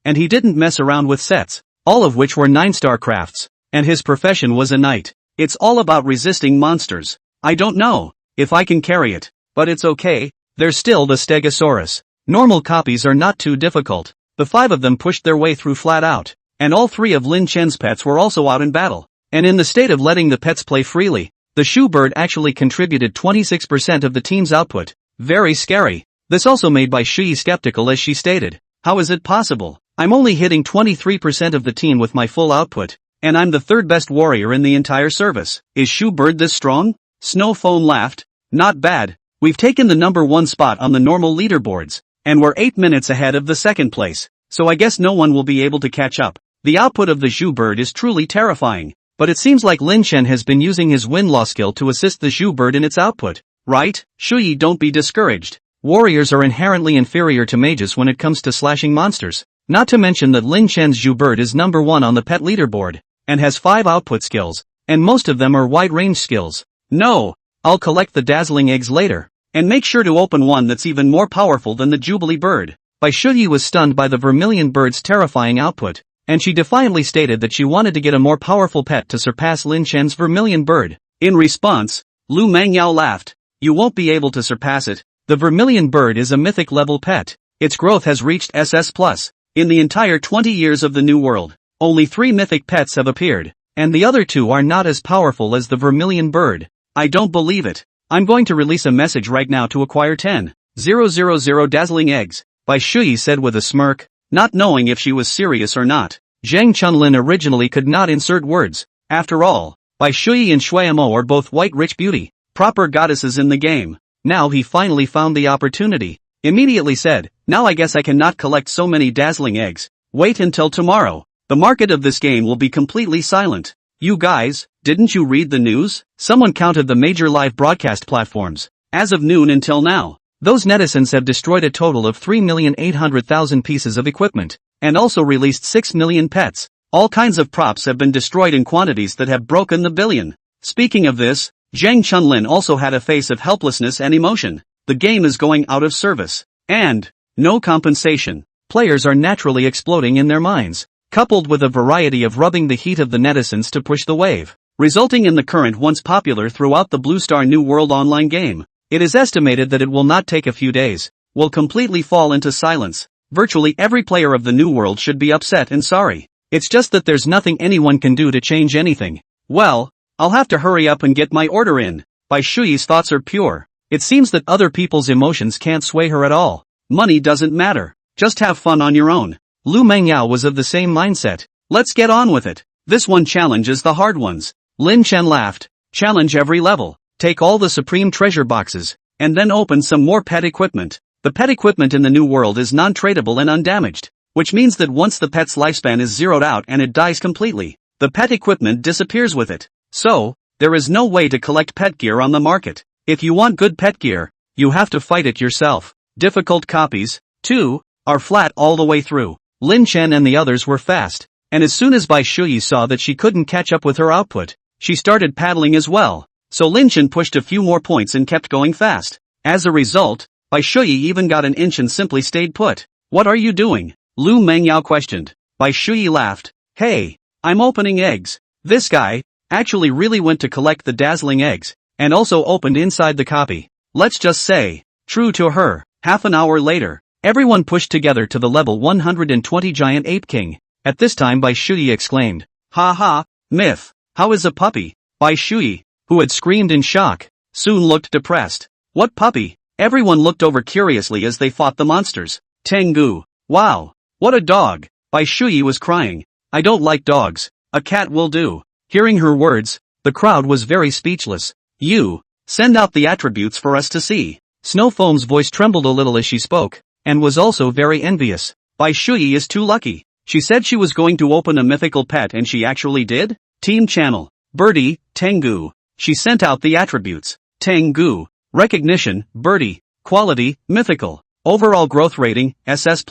And he didn't mess around with sets, all of which were 9-star crafts, and his profession was a knight. It's all about resisting monsters. I don't know if I can carry it, but it's okay. There's still the Stegosaurus. Normal copies are not too difficult. The 5 of them pushed their way through flat out, and all 3 of Lin Chen's pets were also out in battle. And in the state of letting the pets play freely, the shoebird actually contributed 26% of the team's output. Very scary. This also made Bai Shui skeptical as she stated, "How is it possible? I'm only hitting 23% of the team with my full output, and I'm the 3rd best warrior in the entire service. Is shoebird this strong?" Snow Phone laughed. "Not bad. We've taken the number 1 spot on the normal leaderboards, and we're 8 minutes ahead of the 2nd place, so I guess no one will be able to catch up. The output of the shoebird is truly terrifying, but it seems like Lin Chen has been using his win-law skill to assist the shoebird in its output, right? Shui, don't be discouraged. Warriors are inherently inferior to mages when it comes to slashing monsters. Not to mention that Lin Chen's shoebird is number 1 on the pet leaderboard, and has 5 output skills, and most of them are wide-range skills. No, I'll collect the dazzling eggs later, and make sure to open one that's even more powerful than the Jubilee bird." Bai Shui was stunned by the vermilion bird's terrifying output, and she defiantly stated that she wanted to get a more powerful pet to surpass Lin Chen's vermilion bird. In response, Lu Mangyao laughed. "You won't be able to surpass it. The vermilion bird is a mythic level pet. Its growth has reached SS+. In the entire 20 years of the New World, only 3 mythic pets have appeared, and the other 2 are not as powerful as the vermilion bird. I don't believe it. I'm going to release a message right now to acquire 10,000 dazzling eggs," Bai Shui said with a smirk, not knowing if she was serious or not. Zhang Chunlin originally could not insert words. After all, Bai Shui and Shuiamo are both white rich beauty, proper goddesses in the game. Now he finally found the opportunity. Immediately said, "Now I guess I cannot collect so many dazzling eggs. Wait until tomorrow. The market of this game will be completely silent. You guys, didn't you read the news? Someone counted the major live broadcast platforms. As of noon until now, those netizens have destroyed a total of 3,800,000 pieces of equipment, and also released 6 million pets. All kinds of props have been destroyed in quantities that have broken the billion." Speaking of this, Zhang Chunlin also had a face of helplessness and emotion. The game is going out of service, and no compensation. Players are naturally exploding in their minds, coupled with a variety of rubbing the heat of the netizens to push the wave, resulting in the current once popular throughout the Blue Star New World online game. It is estimated that it will not take a few days, will completely fall into silence. Virtually every player of the New World should be upset and sorry. It's just that there's nothing anyone can do to change anything. Well, I'll have to hurry up and get my order in. Bai Shui's thoughts are pure. It seems that other people's emotions can't sway her at all. Money doesn't matter. Just have fun on your own. Lu Mengyao was of the same mindset. Let's get on with it. This one challenges the hard ones. Lin Chen laughed. Challenge every level. Take all the supreme treasure boxes, and then open some more pet equipment. The pet equipment in the New World is non-tradable and undamaged, which means that once the pet's lifespan is zeroed out and it dies completely, the pet equipment disappears with it. So, there is no way to collect pet gear on the market. If you want good pet gear, you have to fight it yourself. Difficult copies, too, are flat all the way through. Lin Chen and the others were fast, and as soon as Bai Shui saw that she couldn't catch up with her output, she started paddling as well. So Lin Chen pushed a few more points and kept going fast. As a result, Bai Shui even got an inch and simply stayed put. What are you doing? Lu Mengyao questioned. Bai Shui laughed. Hey, I'm opening eggs. This guy actually really went to collect the dazzling eggs, and also opened inside the copy. Let's just say, true to her, half an hour later, everyone pushed together to the level 120 Giant Ape King. At this time Bai Shui exclaimed, "Ha ha, myth, how is a puppy?" Bai Shui, who had screamed in shock, soon looked depressed. What puppy? Everyone looked over curiously as they fought the monsters. Tengu, wow, what a dog. Bai Shui was crying. I don't like dogs. A cat will do. Hearing her words, the crowd was very speechless. You, send out the attributes for us to see. Snowfoam's voice trembled a little as she spoke, and was also very envious. Bai Shui is too lucky. She said she was going to open a mythical pet and she actually did? Team Channel. Birdie, Tengu. She sent out the attributes. Tengu. Recognition, Birdie. Quality, Mythical. Overall growth rating, SS+.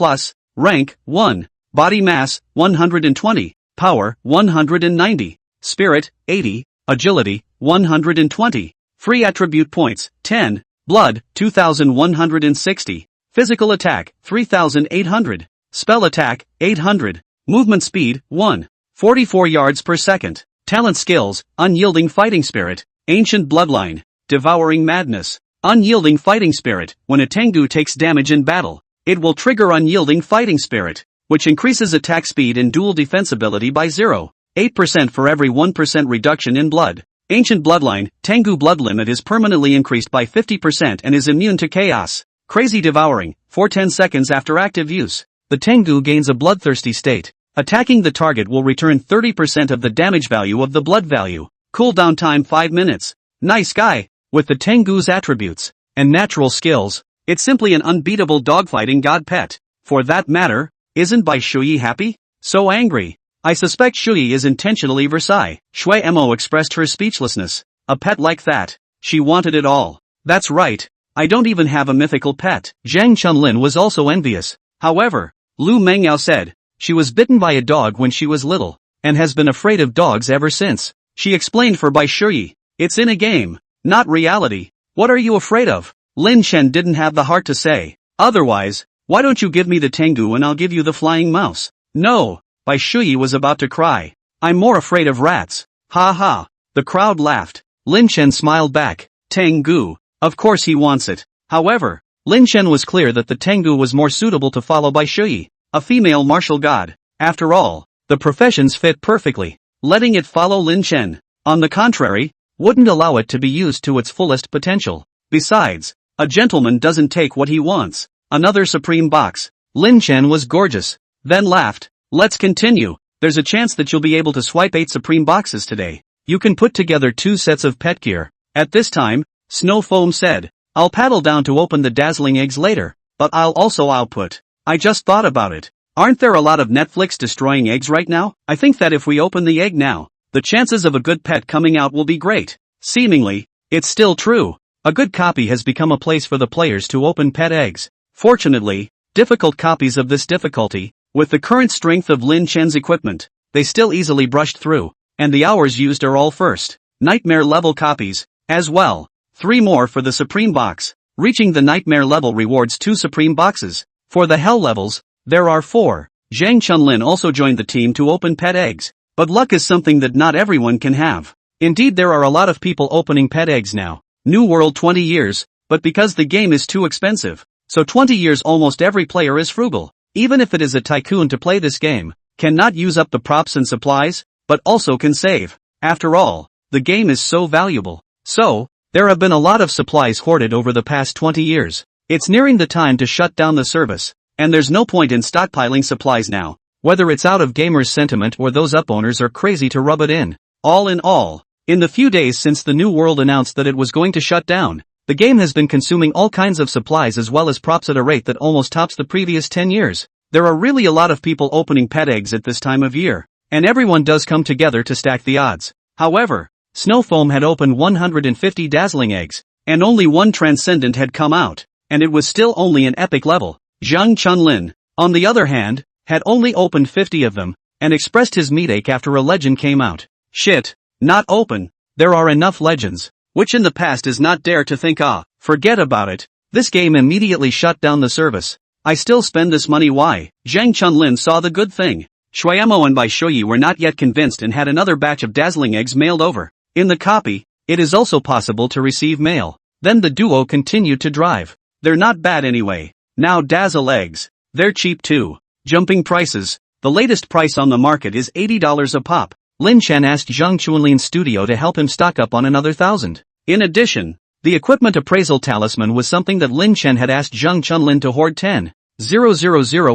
Rank, 1. Body mass, 120. Power, 190. Spirit, 80. Agility, 120. Free attribute points, 10. Blood, 2160. Physical attack, 3,800. Spell attack, 800. Movement speed, 1. 44 yards per second. Talent skills, unyielding fighting spirit, ancient bloodline, devouring madness. Unyielding fighting spirit, when a Tengu takes damage in battle, it will trigger unyielding fighting spirit, which increases attack speed and dual defensibility by 0.8% for every 1% reduction in blood. Ancient bloodline, Tengu blood limit is permanently increased by 50% and is immune to chaos. Crazy devouring, for 10 seconds after active use. The Tengu gains a bloodthirsty state. Attacking the target will return 30% of the damage value of the blood value. Cooldown time 5 minutes. Nice guy. With the Tengu's attributes and natural skills, it's simply an unbeatable dogfighting god pet. For that matter, isn't Bai Shuyi happy? So angry. I suspect Shuyi is intentionally Versailles. Shui Mo expressed her speechlessness. A pet like that. She wanted it all. That's right. I don't even have a mythical pet. Zhang Chunlin was also envious. However, Lu Mengyao said, she was bitten by a dog when she was little, and has been afraid of dogs ever since. She explained for Bai Shuyi, it's in a game, not reality. What are you afraid of? Lin Chen didn't have the heart to say. Otherwise, why don't you give me the Tengu and I'll give you the flying mouse? No, Bai Shuyi was about to cry. I'm more afraid of rats. Ha ha. The crowd laughed. Lin Chen smiled back. Tengu. Of course he wants it. However, Lin Chen was clear that the Tengu was more suitable to follow Bai Shuyi, a female martial god. After all, the professions fit perfectly. Letting it follow Lin Chen, on the contrary, wouldn't allow it to be used to its fullest potential. Besides, a gentleman doesn't take what he wants. Another supreme box. Lin Chen was gorgeous. Then laughed. Let's continue. There's a chance that you'll be able to swipe 8 supreme boxes today. You can put together 2 sets of pet gear. At this time, Snow Foam said, I'll paddle down to open the dazzling eggs later, but I'll also output. I just thought about it. Aren't there a lot of Netflix destroying eggs right now? I think that if we open the egg now, the chances of a good pet coming out will be great. Seemingly, it's still true. A good copy has become a place for the players to open pet eggs. Fortunately, difficult copies of this difficulty, with the current strength of Lin Chen's equipment, they still easily brushed through, and the hours used are all first nightmare level copies, as well. 3 more for the supreme box. Reaching the nightmare level rewards 2 supreme boxes. For the hell levels, there are 4. Zhang Chunlin also joined the team to open pet eggs. But luck is something that not everyone can have. Indeed, there are a lot of people opening pet eggs now. New World 20 years, but because the game is too expensive, so 20 years almost every player is frugal. Even if it is a tycoon to play this game, cannot use up the props and supplies, but also can save. After all, the game is so valuable. So, there have been a lot of supplies hoarded over the past 20 years. It's nearing the time to shut down the service, and there's no point in stockpiling supplies now. Whether it's out of gamers' sentiment or those up owners are crazy to rub it in. All in all, in the few days since the New World announced that it was going to shut down, the game has been consuming all kinds of supplies as well as props at a rate that almost tops the previous 10 years. There are really a lot of people opening pet eggs at this time of year, and everyone does come together to stack the odds. However, Snow Foam had opened 150 dazzling eggs, and only 1 transcendent had come out, and it was still only an epic level. Zhang Chunlin, on the other hand, had only opened 50 of them, and expressed his meatache after a legend came out. Shit, not open. There are enough legends, which in the past is not dare to think forget about it. This game immediately shut down the service. I still spend this money why? Zhang Chunlin saw the good thing. Shuiemo and Bai Shuyi were not yet convinced and had another batch of dazzling eggs mailed over. In the copy, it is also possible to receive mail. Then the duo continued to drive. They're not bad anyway. Now dazzle eggs. They're cheap too. Jumping prices. The latest price on the market is $80 a pop. Lin Chen asked Zhang Chunlin's studio to help him stock up on another 1,000. In addition, the equipment appraisal talisman was something that Lin Chen had asked Zhang Chunlin to hoard 10,000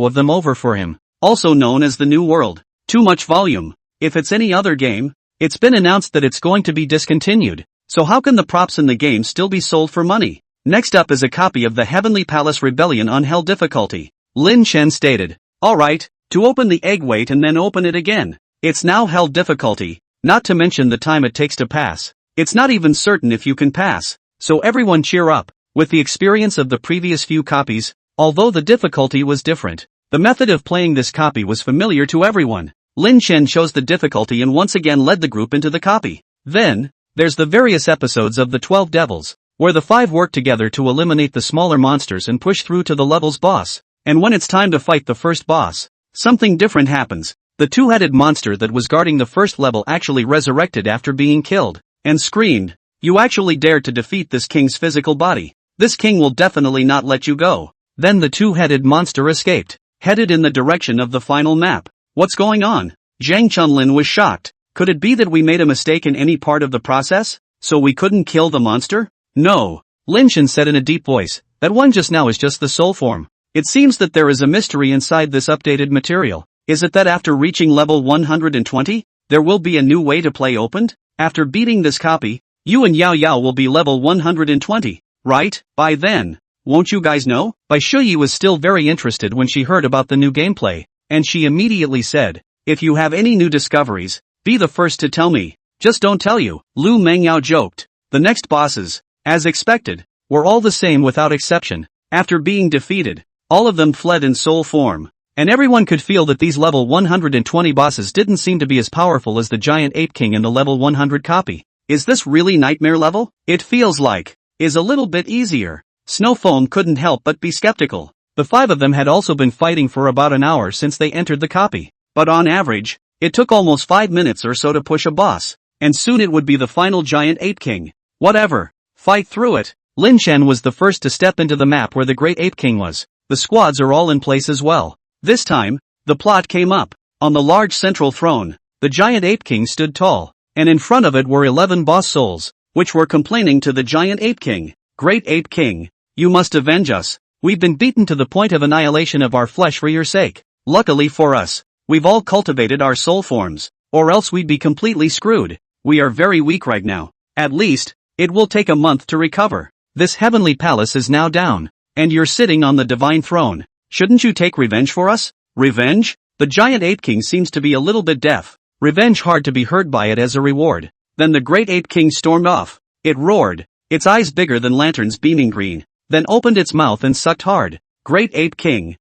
of them over for him. Also known as the New World. Too much volume. If it's any other game, it's been announced that it's going to be discontinued. So how can the props in the game still be sold for money? Next up is a copy of the Heavenly Palace Rebellion on Hell difficulty. Lin Chen stated, alright, to open the egg wait and then open it again. It's now Hell difficulty, not to mention the time it takes to pass. It's not even certain if you can pass. So everyone cheer up. With the experience of the previous few copies, although the difficulty was different, the method of playing this copy was familiar to everyone. Lin Chen chose the difficulty and once again led the group into the copy. Then, there's the various episodes of the 12 Devils. where the 5 work together to eliminate the smaller monsters and push through to the level's boss. And when it's time to fight the first boss, something different happens. The 2-headed monster that was guarding the first level actually resurrected after being killed, and screamed, "You actually dared to defeat this king's physical body. This king will definitely not let you go." Then the 2-headed monster escaped, headed in the direction of the final map. What's going on? Zhang Chunlin was shocked. Could it be that we made a mistake in any part of the process, so we couldn't kill the monster? No. Lin Shen said in a deep voice, that one just now is just the soul form. It seems that there is a mystery inside this updated material. Is it that after reaching level 120, there will be a new way to play opened? After beating this copy, you and Yao Yao will be level 120, right? By then, won't you guys know? Bai Shuyi was still very interested when she heard about the new gameplay, and she immediately said, if you have any new discoveries, be the first to tell me. Just don't tell you. Lu Mengyao joked. The next bosses, as expected, were all the same without exception. After being defeated, all of them fled in soul form. And everyone could feel that these level 120 bosses didn't seem to be as powerful as the giant ape king in the level 100 copy. Is this really nightmare level? It feels like, is a little bit easier. Snowfoam couldn't help but be skeptical. The 5 of them had also been fighting for about an hour since they entered the copy. But on average, it took almost 5 minutes or so to push a boss. And soon it would be the final giant ape king. Whatever. Fight through it. Lin Chen was the first to step into the map where the great ape king was. The squads are all in place as well. This time, the plot came up. On the large central throne, the giant ape king stood tall, and in front of it were 11 boss souls, which were complaining to the giant ape king. Great ape king, you must avenge us. We've been beaten to the point of annihilation of our flesh for your sake. Luckily for us, we've all cultivated our soul forms, or else we'd be completely screwed. We are very weak right now. At least, it will take a month to recover. This heavenly palace is now down, and you're sitting on the divine throne. Shouldn't you take revenge for us? Revenge? The giant ape king seems to be a little bit deaf. Revenge hard to be heard by it as a reward. Then the great ape king stormed off. It roared, its eyes bigger than lanterns beaming green, then opened its mouth and sucked hard. Great ape king.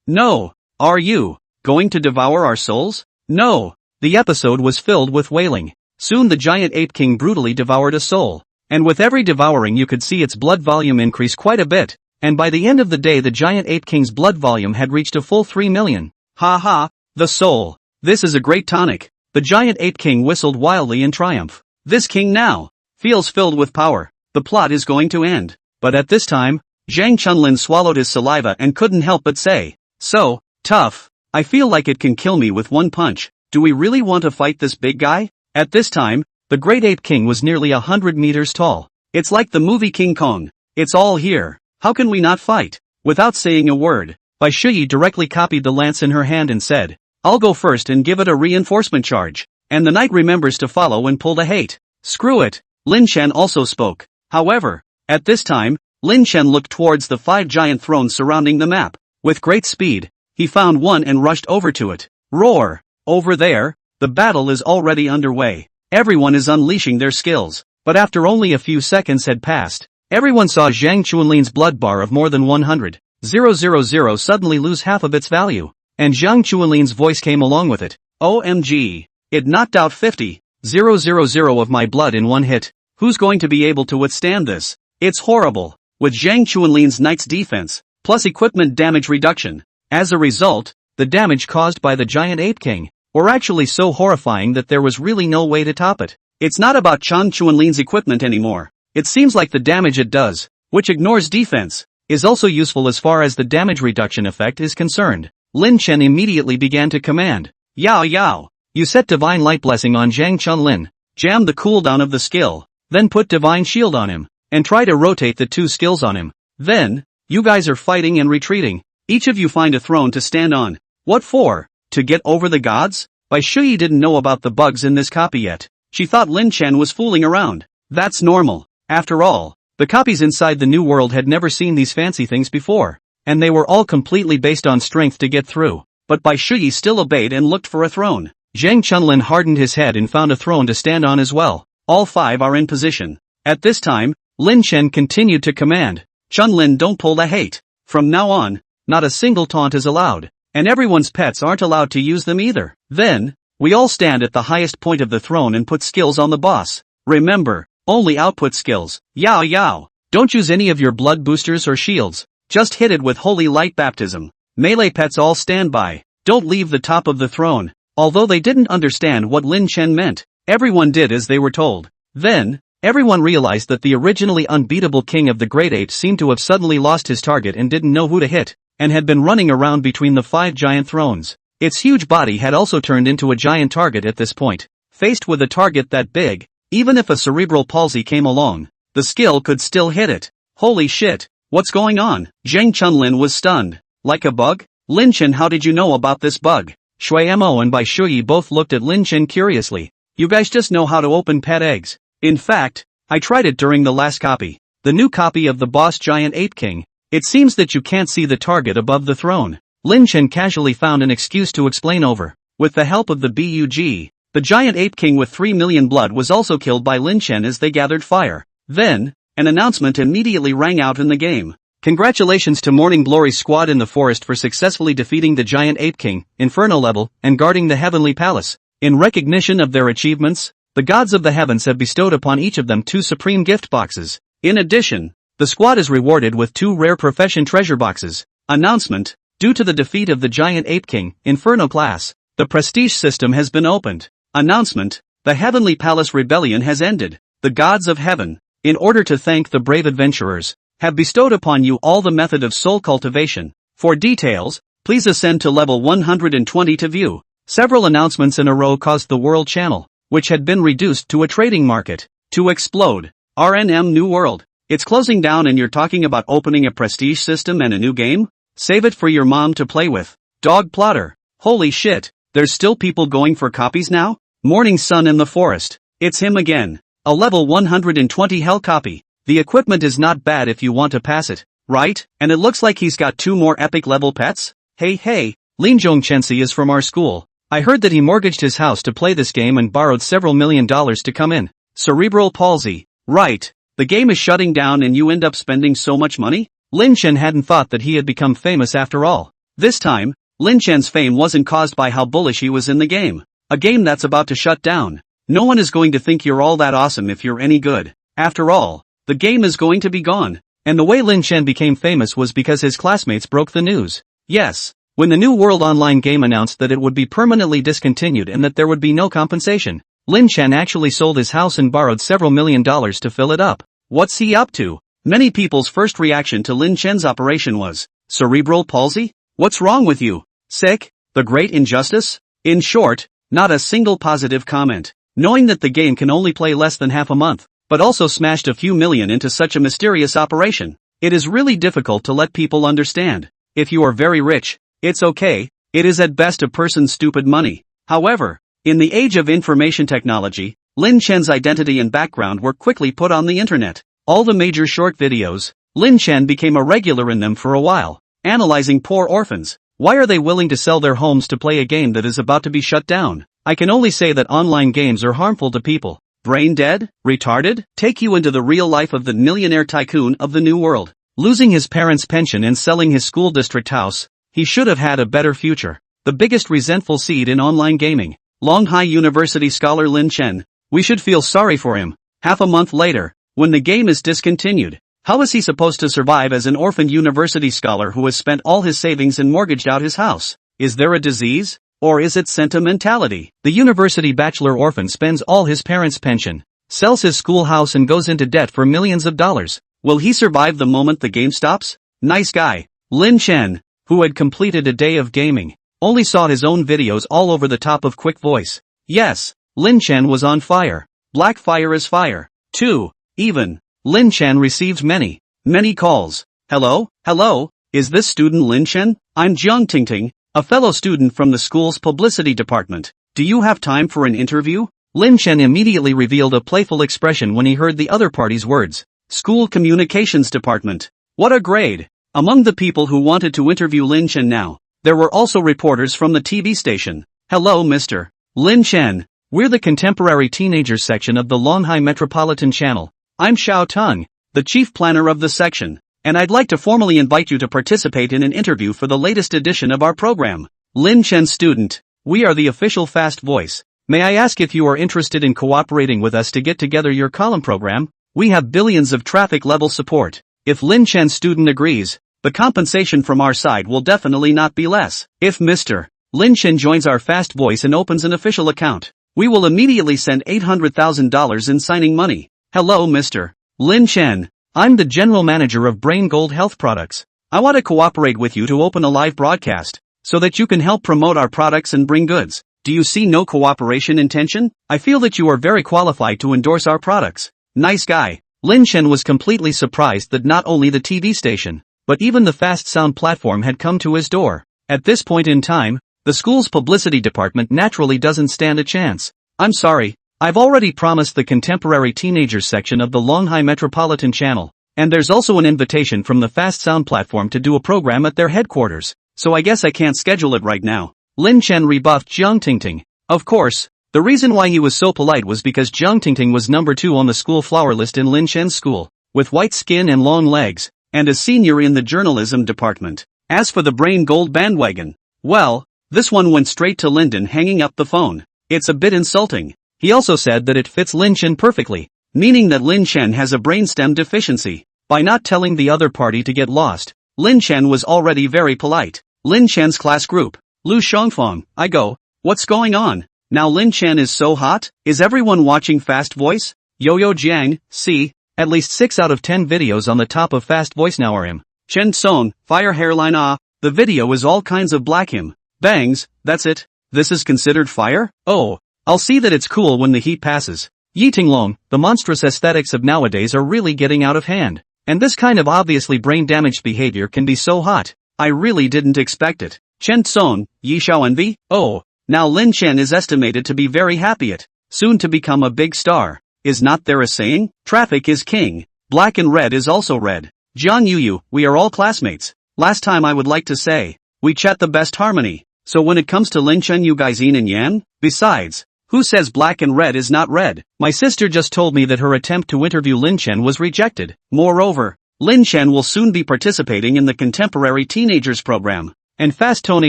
No. Are you going to devour our souls? No. The episode was filled with wailing. Soon the giant ape king brutally devoured a soul. And with every devouring you could see its blood volume increase quite a bit. And by the end of the day the giant ape king's blood volume had reached a full 3 million. Ha ha, the soul. This is a great tonic. The giant ape king whistled wildly in triumph. This king now feels filled with power. The plot is going to end. But at this time, Zhang Chunlin swallowed his saliva and couldn't help but say, so tough. I feel like it can kill me with one punch. Do we really want to fight this big guy? At this time, the great ape king was nearly 100 meters tall. It's like the movie King Kong. It's all here. How can we not fight? Without saying a word, Bai Shuyi directly copied the lance in her hand and said, I'll go first and give it a reinforcement charge. And the knight remembers to follow and pull the hate. Screw it. Lin Chen also spoke. However, at this time, Lin Chen looked towards the 5 giant thrones surrounding the map. With great speed, he found one and rushed over to it. Roar! Over there, the battle is already underway. Everyone is unleashing their skills. But after only a few seconds had passed, everyone saw Zhang Chunlin's blood bar of more than 100,000 suddenly lose half of its value. And Zhang Chunlin's voice came along with it. OMG! It knocked out 50,000 of my blood in one hit. Who's going to be able to withstand this? It's horrible. With Zhang Chunlin's knight's defense, plus equipment damage reduction. As a result, the damage caused by the giant ape king were actually so horrifying that there was really no way to top it. It's not about Zhang Chunlin's equipment anymore. It seems like the damage it does, which ignores defense, is also useful as far as the damage reduction effect is concerned. Lin Chen immediately began to command. Yao Yao, you set Divine Light Blessing on Zhang Chunlin, jam the cooldown of the skill, then put Divine Shield on him, and try to rotate the 2 skills on him. Then, you guys are fighting and retreating. Each of you find a throne to stand on. What for? To get over the gods? Bai Shuyi didn't know about the bugs in this copy yet. She thought Lin Chen was fooling around. That's normal. After all, the copies inside the new world had never seen these fancy things before, and they were all completely based on strength to get through. But Bai Shuyi still obeyed and looked for a throne. Zhang Chunlin hardened his head and found a throne to stand on as well. All 5 are in position. At this time, Lin Chen continued to command. Chunlin, don't pull the hate. From now on, not a single taunt is allowed, and everyone's pets aren't allowed to use them either. Then, we all stand at the highest point of the throne and put skills on the boss. Remember, Only output skills. Yao yao. Don't use any of your blood boosters or shields. Just hit it with holy light baptism. Melee pets all stand by. Don't leave the top of the throne. Although they didn't understand what Lin Chen meant, everyone did as they were told. Then, everyone realized that the originally unbeatable king of the great apes seemed to have suddenly lost his target and didn't know who to hit, and had been running around between the 5 giant thrones. Its huge body had also turned into a giant target at this point. Faced with a target that big, even if a cerebral palsy came along, the skill could still hit it. Holy shit, what's going on? Zhang Chunlin was stunned. Like a bug? Lin Chen, how did you know about this bug? Shui Mo and Bai Shuyi both looked at Lin Chen curiously. You guys just know how to open pet eggs. In fact, I tried it during the last copy. The new copy of the boss giant ape king. It seems that you can't see the target above the throne. Lin Chen casually found an excuse to explain over. With the help of the BUG, the giant ape king with 3 million blood was also killed by Lin Chen as they gathered fire. Then, an announcement immediately rang out in the game. Congratulations to Morning Glory Squad in the forest for successfully defeating the giant ape king, Inferno level, and guarding the heavenly palace. In recognition of their achievements, the gods of the heavens have bestowed upon each of them 2 supreme gift boxes. In addition, the squad is rewarded with 2 rare profession treasure boxes. Announcement: due to the defeat of the giant ape king, Inferno class, the prestige system has been opened. Announcement: the heavenly palace rebellion has ended. The gods of heaven, in order to thank the brave adventurers, have bestowed upon you all the method of soul cultivation. For details, please ascend to level 120 to view. Several announcements in a row caused the world channel, which had been reduced to a trading market, to explode. RNM New World. It's closing down and you're talking about opening a prestige system and a new game? Save it for your mom to play with. Dog plotter. Holy shit, there's still people going for copies now? Morning Sun in the forest. It's him again. A level 120 hell copy. The equipment is not bad if you want to pass it, right? And it looks like he's got 2 more epic level pets? Hey, Lin Zhongchensi is from our school. I heard that he mortgaged his house to play this game and borrowed several $millions to come in. Cerebral palsy. Right. The game is shutting down and you end up spending so much money? Lin Chen hadn't thought that he had become famous after all. This time, Lin Chen's fame wasn't caused by how bullish he was in the game. A game that's about to shut down. No one is going to think you're all that awesome if you're any good. After all, the game is going to be gone. And the way Lin Chen became famous was because his classmates broke the news. Yes, when the New World Online game announced that it would be permanently discontinued and that there would be no compensation, Lin Chen actually sold his house and borrowed several $millions to fill it up. What's he up to? Many people's first reaction to Lin Chen's operation was, cerebral palsy? What's wrong with you? Sick? The great injustice? In short, not a single positive comment. Knowing that the game can only play less than half a month, but also smashed a few million into such a mysterious operation, it is really difficult to let people understand. If you are very rich, it's okay, it is at best a person's stupid money. However, in the age of information technology, Lin Chen's identity and background were quickly put on the internet. All the major short videos, Lin Chen became a regular in them for a while, analyzing poor orphans. Why are they willing to sell their homes to play a game that is about to be shut down? I can only say that online games are harmful to people. Brain dead? Retarded? Take you into the real life of the millionaire tycoon of the new world. Losing his parents' pension and selling his school district house, he should have had a better future. The biggest resentful seed in online gaming. Longhai University scholar Lin Chen. We should feel sorry for him. Half a month later, when the game is discontinued, how is he supposed to survive as an orphaned university scholar who has spent all his savings and mortgaged out his house? Is there a disease? Or is it sentimentality? The university bachelor orphan spends all his parents' pension, sells his schoolhouse and goes into debt for millions of dollars. Will he survive the moment the game stops? Nice guy. Lin Chen, who had completed a day of gaming, only saw his own videos all over the top of quick voice. Yes, Lin Chen was on fire. Black fire is fire. Too, even. Lin Chen received many calls. Hello, is this student Lin Chen? I'm Jiang Tingting, a fellow student from the school's publicity department. Do you have time for an interview? Lin Chen immediately revealed a playful expression when he heard the other party's words. School communications department. What a grade! Among the people who wanted to interview Lin Chen now, there were also reporters from the TV station. Hello Mr. Lin Chen. We're the contemporary teenagers section of the Longhai Metropolitan Channel. I'm Xiao Tung, the chief planner of the section, and I'd like to formally invite you to participate in an interview for the latest edition of our program. Lin Chen student. We are the official fast voice. May I ask if you are interested in cooperating with us to get together your column program? We have billions of traffic level support. If Lin Chen's student agrees, the compensation from our side will definitely not be less. If Mr. Lin Chen joins our Fast Voice and opens an official account, we will immediately send $800,000 in signing money. Hello Mr. Lin Chen. I'm the general manager of Brain Gold Health Products. I want to cooperate with you to open a live broadcast, so that you can help promote our products and bring goods. Do you see no cooperation intention? I feel that you are very qualified to endorse our products. Nice guy. Lin Chen was completely surprised that not only the TV station, but even the Fast Sound platform had come to his door. At this point in time, the school's publicity department naturally doesn't stand a chance. I'm sorry, I've already promised the contemporary teenagers section of the Longhai Metropolitan Channel, and there's also an invitation from the Fast Sound platform to do a program at their headquarters, so I guess I can't schedule it right now. Lin Chen rebuffed Jiang Tingting. Of course, the reason why he was so polite was because Jiang Tingting was number 2 on the school flower list in Lin Chen's school, with white skin and long legs, and a senior in the journalism department. As for the Brain Gold bandwagon, well, this one went straight to Lyndon hanging up the phone. It's a bit insulting. He also said that it fits Lin Chen perfectly, meaning that Lin Chen has a brainstem deficiency. By not telling the other party to get lost, Lin Chen was already very polite. Lin Chen's class group. Lu Shangfang, I go, what's going on? Now Lin Chen is so hot? Is everyone watching Fast Voice? Yo-Yo Jiang, see, at least 6 out of 10 videos on the top of Fast Voice now are him. Chen Son, fire hairline the video is all kinds of black him. Bangs, that's it? This is considered fire? Oh, I'll see that it's cool when the heat passes. Yi Tinglong, the monstrous aesthetics of nowadays are really getting out of hand. And this kind of obviously brain-damaged behavior can be so hot. I really didn't expect it. Chen Son, Yi Xiaoenvi? Oh, now Lin Chen is estimated to be very happy soon to become a big star. Is not there a saying? Traffic is king. Black and red is also red. Jiang Yuyu, we are all classmates. Last time I would like to say, we chat the best harmony. So when it comes to Lin Chen you guys yin and yang? Besides, who says black and red is not red? My sister just told me that her attempt to interview Lin Chen was rejected. Moreover, Lin Chen will soon be participating in the Contemporary Teenagers program. And Fast Tone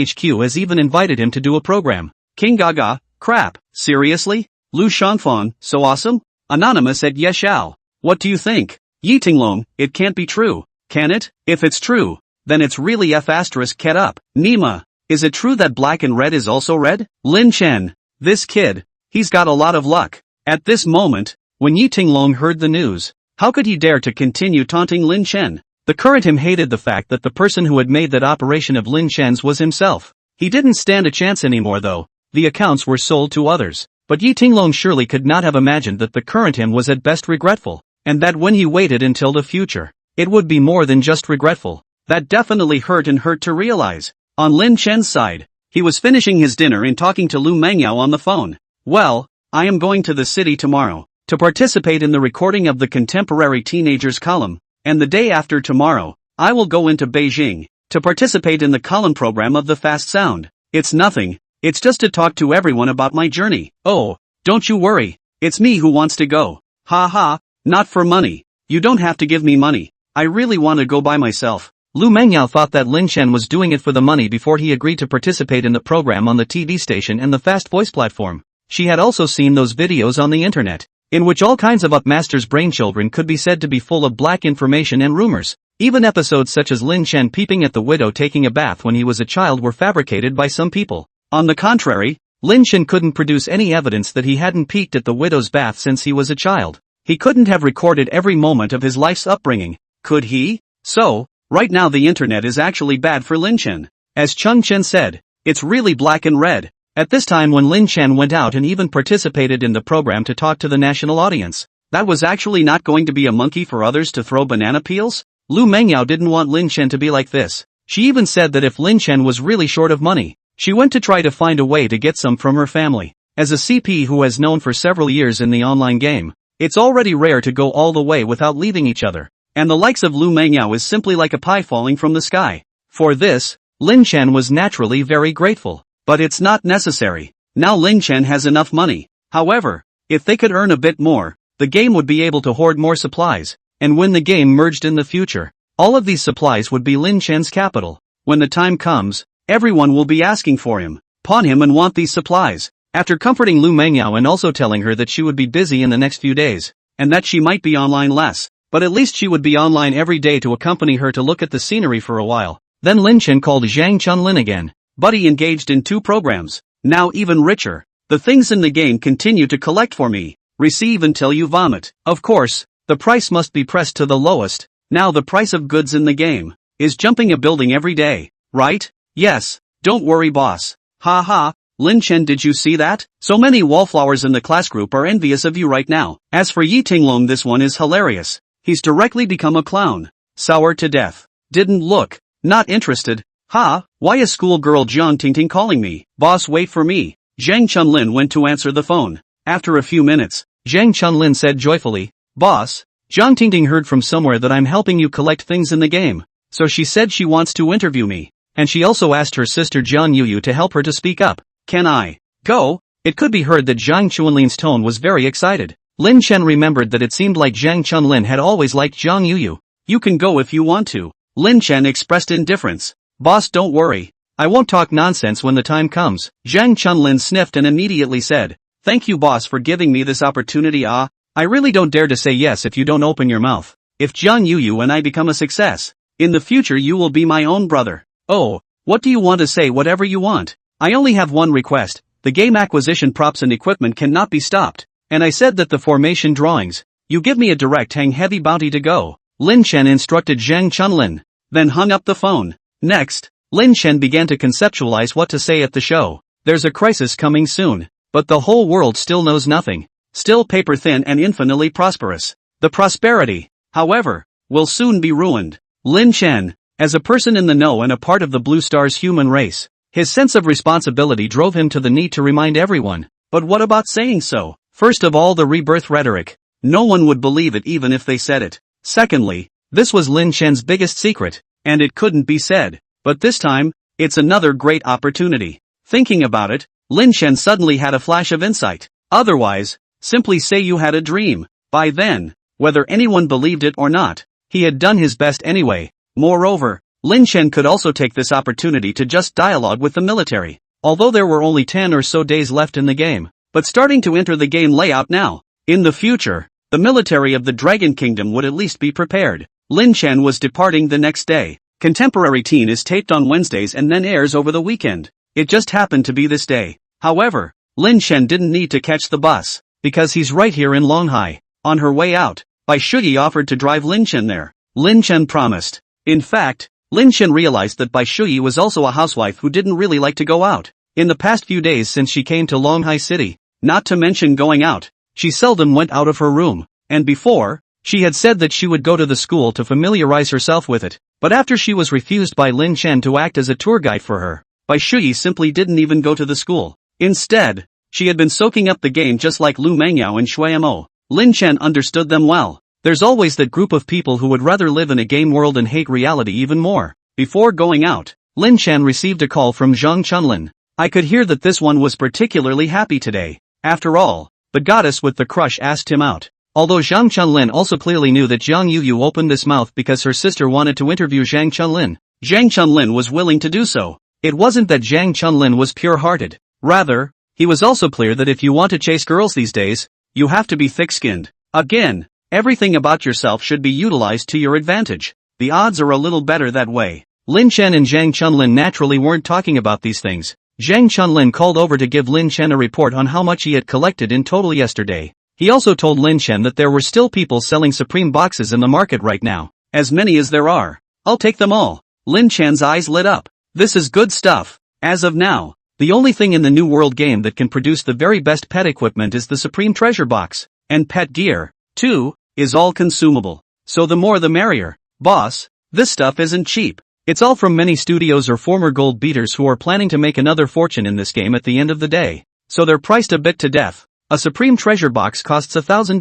HQ has even invited him to do a program. King Gaga, crap, seriously? Lu Shangfang, so awesome? Anonymous at Yeshao. What do you think? Yi Tinglong, it can't be true, can it? If it's true, then it's really F***ket up. Nima, is it true that black and red is also red? Lin Chen, this kid, he's got a lot of luck. At this moment, when Yi Tinglong heard the news, how could he dare to continue taunting Lin Chen? The current him hated the fact that the person who had made that operation of Lin Chen's was himself. He didn't stand a chance anymore though. The accounts were sold to others. But Yi Tinglong surely could not have imagined that the current him was at best regretful, and that when he waited until the future, it would be more than just regretful. That definitely hurt to realize. On Lin Chen's side, he was finishing his dinner and talking to Lu Mengyao on the phone. Well, I am going to the city tomorrow, to participate in the recording of the Contemporary Teenagers column, and the day after tomorrow, I will go into Beijing, to participate in the column program of the Fast Sound. It's nothing, it's just to talk to everyone about my journey. Oh, don't you worry, it's me who wants to go. Ha ha, not for money. You don't have to give me money. I really want to go by myself. Lu Mengyao thought that Lin Chen was doing it for the money before he agreed to participate in the program on the TV station and the Fast Voice platform. She had also seen those videos on the internet, in which all kinds of Upmaster's brainchildren could be said to be full of black information and rumors. Even episodes such as Lin Chen peeping at the widow taking a bath when he was a child were fabricated by some people. On the contrary, Lin Chen couldn't produce any evidence that he hadn't peeked at the widow's bath since he was a child. He couldn't have recorded every moment of his life's upbringing, could he? So, right now the internet is actually bad for Lin Chen. As Chung Chen said, it's really black and red. At this time when Lin Chen went out and even participated in the program to talk to the national audience, that was actually not going to be a monkey for others to throw banana peels? Lu Mengyao didn't want Lin Chen to be like this. She even said that if Lin Chen was really short of money, she went to try to find a way to get some from her family. As a CP who has known for several years in the online game, it's already rare to go all the way without leaving each other. And the likes of Lu Mengyao is simply like a pie falling from the sky. For this, Lin Chen was naturally very grateful. But it's not necessary. Now Lin Chen has enough money. However, if they could earn a bit more, the game would be able to hoard more supplies. And when the game merged in the future, all of these supplies would be Lin Chen's capital. When the time comes, everyone will be asking for him, pawn him and want these supplies. After comforting Lu Mengyao and also telling her that she would be busy in the next few days, and that she might be online less, but at least she would be online every day to accompany her to look at the scenery for a while. Then Lin Chen called Zhang Chunlin again. Buddy engaged in 2 programs. Now even richer. The things in the game continue to collect for me. Receive until you vomit. Of course, the price must be pressed to the lowest. Now the price of goods in the game is jumping a building every day, right? Yes. Don't worry boss. Ha ha. Lin Chen, did you see that? So many wallflowers in the class group are envious of you right now. As for Yi Tinglong, this one is hilarious. He's directly become a clown. Sour to death. Didn't look. Not interested. Ha, why is schoolgirl Jiang Tingting calling me? Boss, wait for me. Zhang Chunlin went to answer the phone. After a few minutes, Zhang Chunlin said joyfully, Boss, Jiang Tingting heard from somewhere that I'm helping you collect things in the game. So she said she wants to interview me. And she also asked her sister Jiang Yuyu to help her to speak up. Can I go? It could be heard that Zhang Chunlin's tone was very excited. Lin Chen remembered that it seemed like Zhang Chunlin had always liked Jiang Yuyu. You can go if you want to. Lin Chen expressed indifference. Boss, don't worry. I won't talk nonsense when the time comes. Zhang Chunlin sniffed and immediately said, Thank you boss for giving me this opportunity. I really don't dare to say yes if you don't open your mouth. If Jiang Yuyu and I become a success, in the future you will be my own brother. Oh, what do you want to say? Whatever you want. I only have one request. The game acquisition props and equipment cannot be stopped. And I said that the formation drawings, you give me a direct hang heavy bounty to go. Lin Chen instructed Zhang Chunlin, then hung up the phone. Next, Lin Chen began to conceptualize what to say at the show. There's a crisis coming soon, but the whole world still knows nothing. Still paper thin and infinitely prosperous. The prosperity, however, will soon be ruined. Lin Chen, as a person in the know and a part of the Blue Star's human race, his sense of responsibility drove him to the need to remind everyone. But what about saying so? First of all, the rebirth rhetoric. No one would believe it even if they said it. Secondly, this was Lin Chen's biggest secret, and it couldn't be said. But this time, it's another great opportunity. Thinking about it, Lin Chen suddenly had a flash of insight. Otherwise, simply say you had a dream. By then, whether anyone believed it or not, he had done his best anyway. Moreover, Lin Chen could also take this opportunity to just dialogue with the military. Although there were only 10 or so days left in the game, but starting to enter the game layout now. In the future, the military of the Dragon Kingdom would at least be prepared. Lin Chen was departing the next day. Contemporary Teen is taped on Wednesdays and then airs over the weekend. It just happened to be this day. However, Lin Chen didn't need to catch the bus, because he's right here in Longhai. On her way out, Bai Shuyi offered to drive Lin Chen there. Lin Chen promised. In fact, Lin Chen realized that Bai Shuyi was also a housewife who didn't really like to go out. In the past few days since she came to Longhai City, not to mention going out, she seldom went out of her room, and before, she had said that she would go to the school to familiarize herself with it, but after she was refused by Lin Chen to act as a tour guide for her, Bai Shuyi simply didn't even go to the school. Instead, she had been soaking up the game just like Lu Mengyao and Shui Mo. Lin Chen understood them well. There's always that group of people who would rather live in a game world and hate reality even more. Before going out, Lin Chen received a call from Zhang Chunlin. I could hear that this one was particularly happy today. After all, the goddess with the crush asked him out. Although Zhang Chunlin also clearly knew that Jiang Yuyu opened this mouth because her sister wanted to interview Zhang Chunlin, Zhang Chunlin was willing to do so. It wasn't that Zhang Chunlin was pure-hearted. Rather, he was also clear that if you want to chase girls these days, you have to be thick-skinned. Again, everything about yourself should be utilized to your advantage. The odds are a little better that way. Lin Chen and Zhang Chunlin naturally weren't talking about these things. Zhang Chunlin called over to give Lin Chen a report on how much he had collected in total yesterday. He also told Lin Chen that there were still people selling Supreme boxes in the market right now. As many as there are, I'll take them all. Lin Chen's eyes lit up. This is good stuff. As of now, the only thing in the New World game that can produce the very best pet equipment is the Supreme Treasure Box. And pet gear, too, is all consumable. So the more the merrier. Boss, this stuff isn't cheap. It's all from many studios or former gold beaters who are planning to make another fortune in this game at the end of the day. So they're priced a bit to death. A Supreme Treasure Box costs $1,000.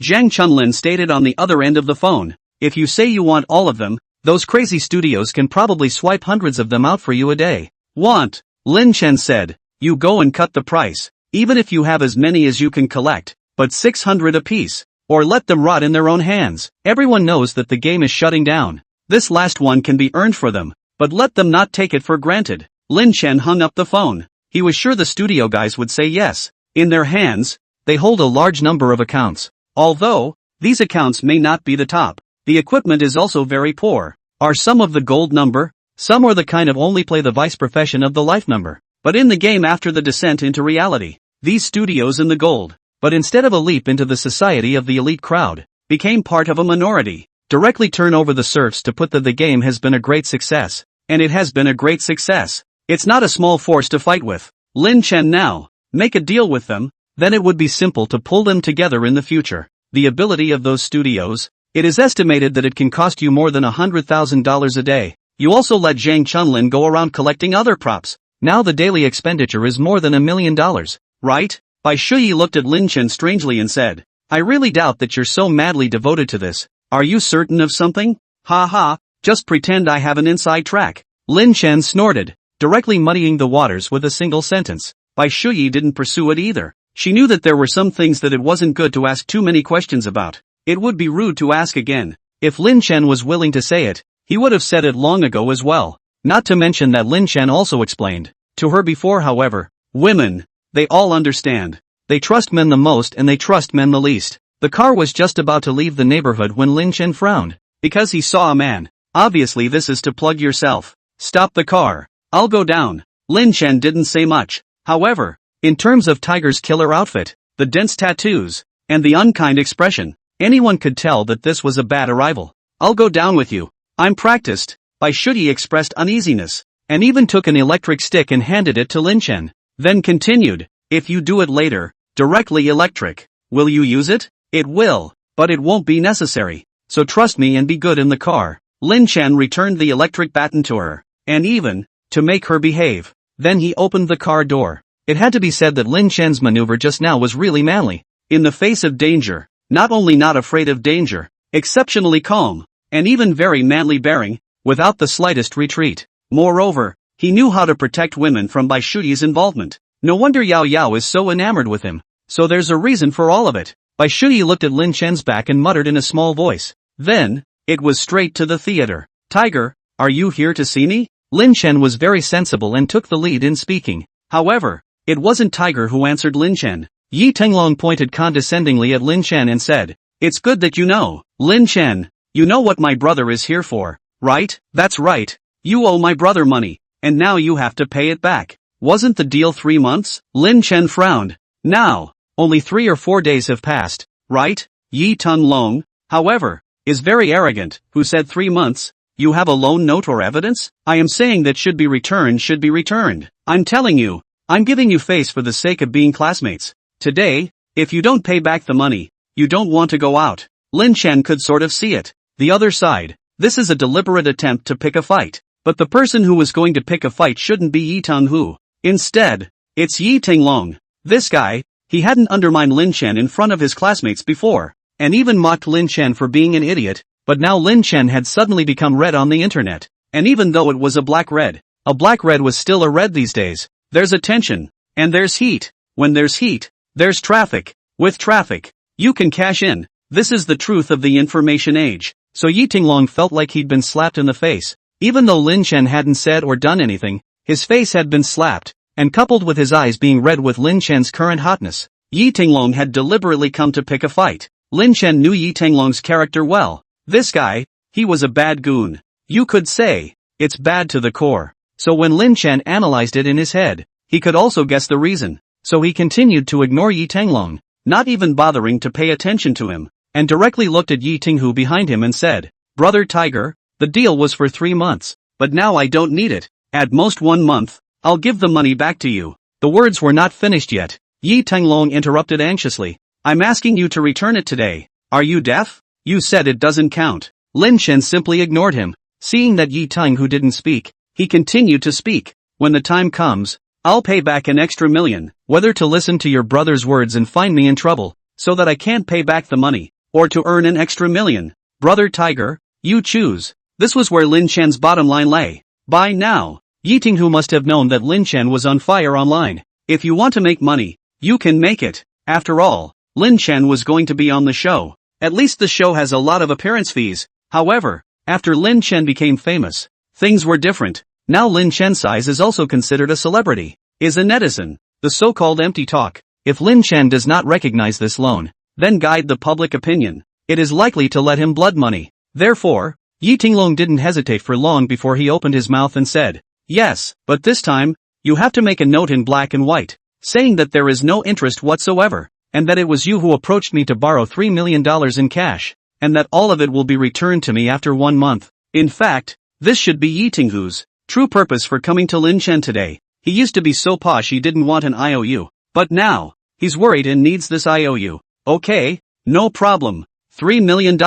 Zhang Chunlin stated on the other end of the phone. If you say you want all of them, those crazy studios can probably swipe hundreds of them out for you a day. Want? Lin Chen said. You go and cut the price. Even if you have as many as you can collect, but 600 apiece. Or let them rot in their own hands. Everyone knows that the game is shutting down. This last one can be earned for them, but let them not take it for granted. Lin Chen hung up the phone. he was sure the studio guys would say yes. In their hands, they hold a large number of accounts. Although, these accounts may not be the top, the equipment is also very poor. Are some of the gold number? Some are the kind of only play the vice profession of the life number. But in the game after the descent into reality, these studios in the gold, but instead of a leap into the society of the elite crowd, became part of a minority. Directly turn over the serfs to put that the game has been a great success. And it has been a great success. It's not a small force to fight with. Lin Chen now, make a deal with them, then it would be simple to pull them together in the future. The ability of those studios, it is estimated that it can cost you more than $100,000 a day. You also let Zhang Chunlin go around collecting other props. Now the daily expenditure is more than $1 million, right? Bai Shuyi looked at Lin Chen strangely and said, I really doubt that you're so madly devoted to this. Are you certain of something? Ha ha, just pretend I have an inside track. Lin Chen snorted, directly muddying the waters with a single sentence. Bai Shuyi didn't pursue it either. She knew that there were some things that it wasn't good to ask too many questions about. It would be rude to ask again. If Lin Chen was willing to say it, he would have said it long ago as well. Not to mention that Lin Chen also explained to her before, however, women, they all understand. They trust men the most and they trust men the least. The car was just about to leave the neighborhood when Lin Chen frowned, because he saw a man. Obviously this is to plug yourself. Stop the car. I'll go down. Lin Chen didn't say much. However, in terms of Tiger's killer outfit, the dense tattoos, and the unkind expression, anyone could tell that this was a bad arrival. I'll go down with you. I'm practiced. Bai Shuyi expressed uneasiness, and even took an electric stick and handed it to Lin Chen. Then continued, if you do it later, directly electric, will you use it? It will, but it won't be necessary. So trust me and be good in the car. Lin Chen returned the electric baton to her, and even, to make her behave. Then he opened the car door. It had to be said that Lin Chen's maneuver just now was really manly. In the face of danger, not only not afraid of danger, exceptionally calm, and even very manly bearing, without the slightest retreat. Moreover, he knew how to protect women from Bai Shuyi's involvement. No wonder Yao Yao is so enamored with him. So there's a reason for all of it. Bai Shuyi looked at Lin Chen's back and muttered in a small voice. Then, it was straight to the theater. Tiger, are you here to see me? Lin Chen was very sensible and took the lead in speaking. However, it wasn't Tiger who answered Lin Chen. Yi Tenglong pointed condescendingly at Lin Chen and said, it's good that you know, Lin Chen, you know what my brother is here for, right? That's right. You owe my brother money, and now you have to pay it back. Wasn't the deal 3 months? Lin Chen frowned. Now, only 3 or 4 days have passed, right? Yi Tenglong, however, is very arrogant, who said 3 months. You have a loan note or evidence? I am saying that should be returned. I'm telling you, I'm giving you face for the sake of being classmates. Today, if you don't pay back the money, you don't want to go out. Lin Chen could sort of see it. The other side, this is a deliberate attempt to pick a fight. But the person who was going to pick a fight shouldn't be Yi Tenghu. Instead, it's Yi Tenglong. This guy, he hadn't undermined Lin Chen in front of his classmates before, and even mocked Lin Chen for being an idiot, but now Lin Chen had suddenly become red on the internet. And even though it was a black red was still a red these days. There's a tension, and there's heat. When there's heat, there's traffic. With traffic, you can cash in. This is the truth of the information age. So Yi Tenglong felt like he'd been slapped in the face. Even though Lin Chen hadn't said or done anything, his face had been slapped, and coupled with his eyes being red with Lin Chen's current hotness, Yi Tenglong had deliberately come to pick a fight. Lin Chen knew Yi Tenglong's character well. This guy, he was a bad goon. You could say, it's bad to the core. So when Lin Chen analyzed it in his head, he could also guess the reason. So he continued to ignore Yi Tenglong, not even bothering to pay attention to him, and directly looked at Yi Tenghu behind him and said, Brother Tiger, the deal was for 3 months, but now I don't need it. At most 1 month, I'll give the money back to you. The words were not finished yet. Yi Tenglong interrupted anxiously. I'm asking you to return it today. Are you deaf? You said it doesn't count. Lin Chen simply ignored him. Seeing that Yi Tenghu didn't speak, he continued to speak. When the time comes, I'll pay back an extra $1 million, whether to listen to your brother's words and find me in trouble, so that I can't pay back the money, or to earn an extra $1 million. Brother Tiger, you choose. This was where Lin Chen's bottom line lay. By now, Yi Tenghu must have known that Lin Chen was on fire online. If you want to make money, you can make it. After all, Lin Chen was going to be on the show. At least the show has a lot of appearance fees. However, after Lin Chen became famous, things were different. Now Lin Chen's size is also considered a celebrity. is a netizen. The so-called empty talk. If Lin Chen does not recognize this loan, then guide the public opinion, it is likely to let him blood money. Therefore, Yi Tinglong didn't hesitate for long before he opened his mouth and said, yes, but this time, you have to make a note in black and white, saying that there is no interest whatsoever, and that it was you who approached me to borrow $3 million in cash, and that all of it will be returned to me after 1 month. In fact, this should be Yi Tinghu's true purpose for coming to Lin Chen today. He used to be so posh he didn't want an IOU, but now, he's worried and needs this IOU. Okay, no problem. $3 million,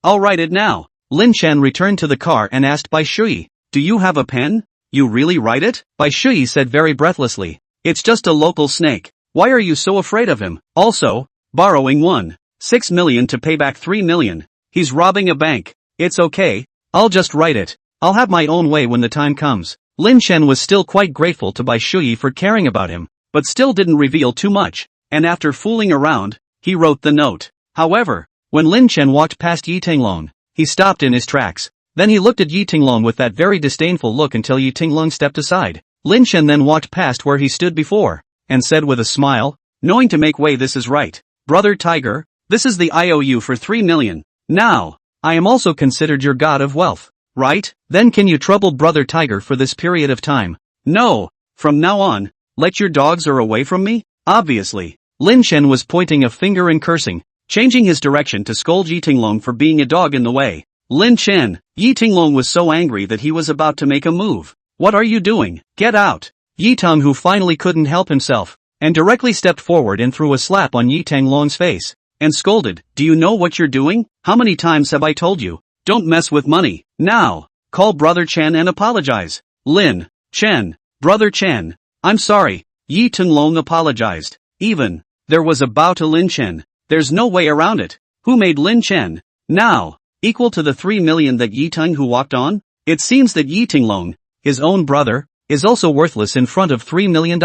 I'll write it now. Lin Chen returned to the car and asked Bai Shui, do you have a pen? You really write it? Bai Shui said very breathlessly, it's just a local snake. Why are you so afraid of him? Also, borrowing 1.6 million to pay back 3 million. He's robbing a bank. It's okay, I'll just write it. I'll have my own way when the time comes. Lin Chen was still quite grateful to Bai Shui for caring about him, but still didn't reveal too much, and after fooling around, he wrote the note. However, when Lin Chen walked past Yi Tinglong, he stopped in his tracks. Then he looked at Yi Tinglong with that very disdainful look until Yi Tinglong stepped aside. Lin Chen then walked past where he stood before, and said with a smile, knowing to make way, this is right. Brother Tiger, this is the IOU for 3 million. Now, I am also considered your god of wealth, right? Then can you trouble Brother Tiger for this period of time? No, from now on, let your dogs are away from me? Obviously. Lin Chen was pointing a finger and cursing, changing his direction to scold Yi Tinglong for being a dog in the way. Lin Chen, Yi Tinglong was so angry that he was about to make a move. What are you doing? Get out! Yi Tong, who finally couldn't help himself, and directly stepped forward and threw a slap on Yi Tinglong's face, and scolded, do you know what you're doing? How many times have I told you? Don't mess with money. Now, call Brother Chen and apologize. Lin Chen, Brother Chen, I'm sorry. Yi Tinglong apologized. Even, there was a bow to Lin Chen. There's no way around it. Who made Lin Chen now equal to the 3 million that Yi Tinghu walked on? It seems that Yi Tinglong, his own brother, is also worthless in front of $3 million.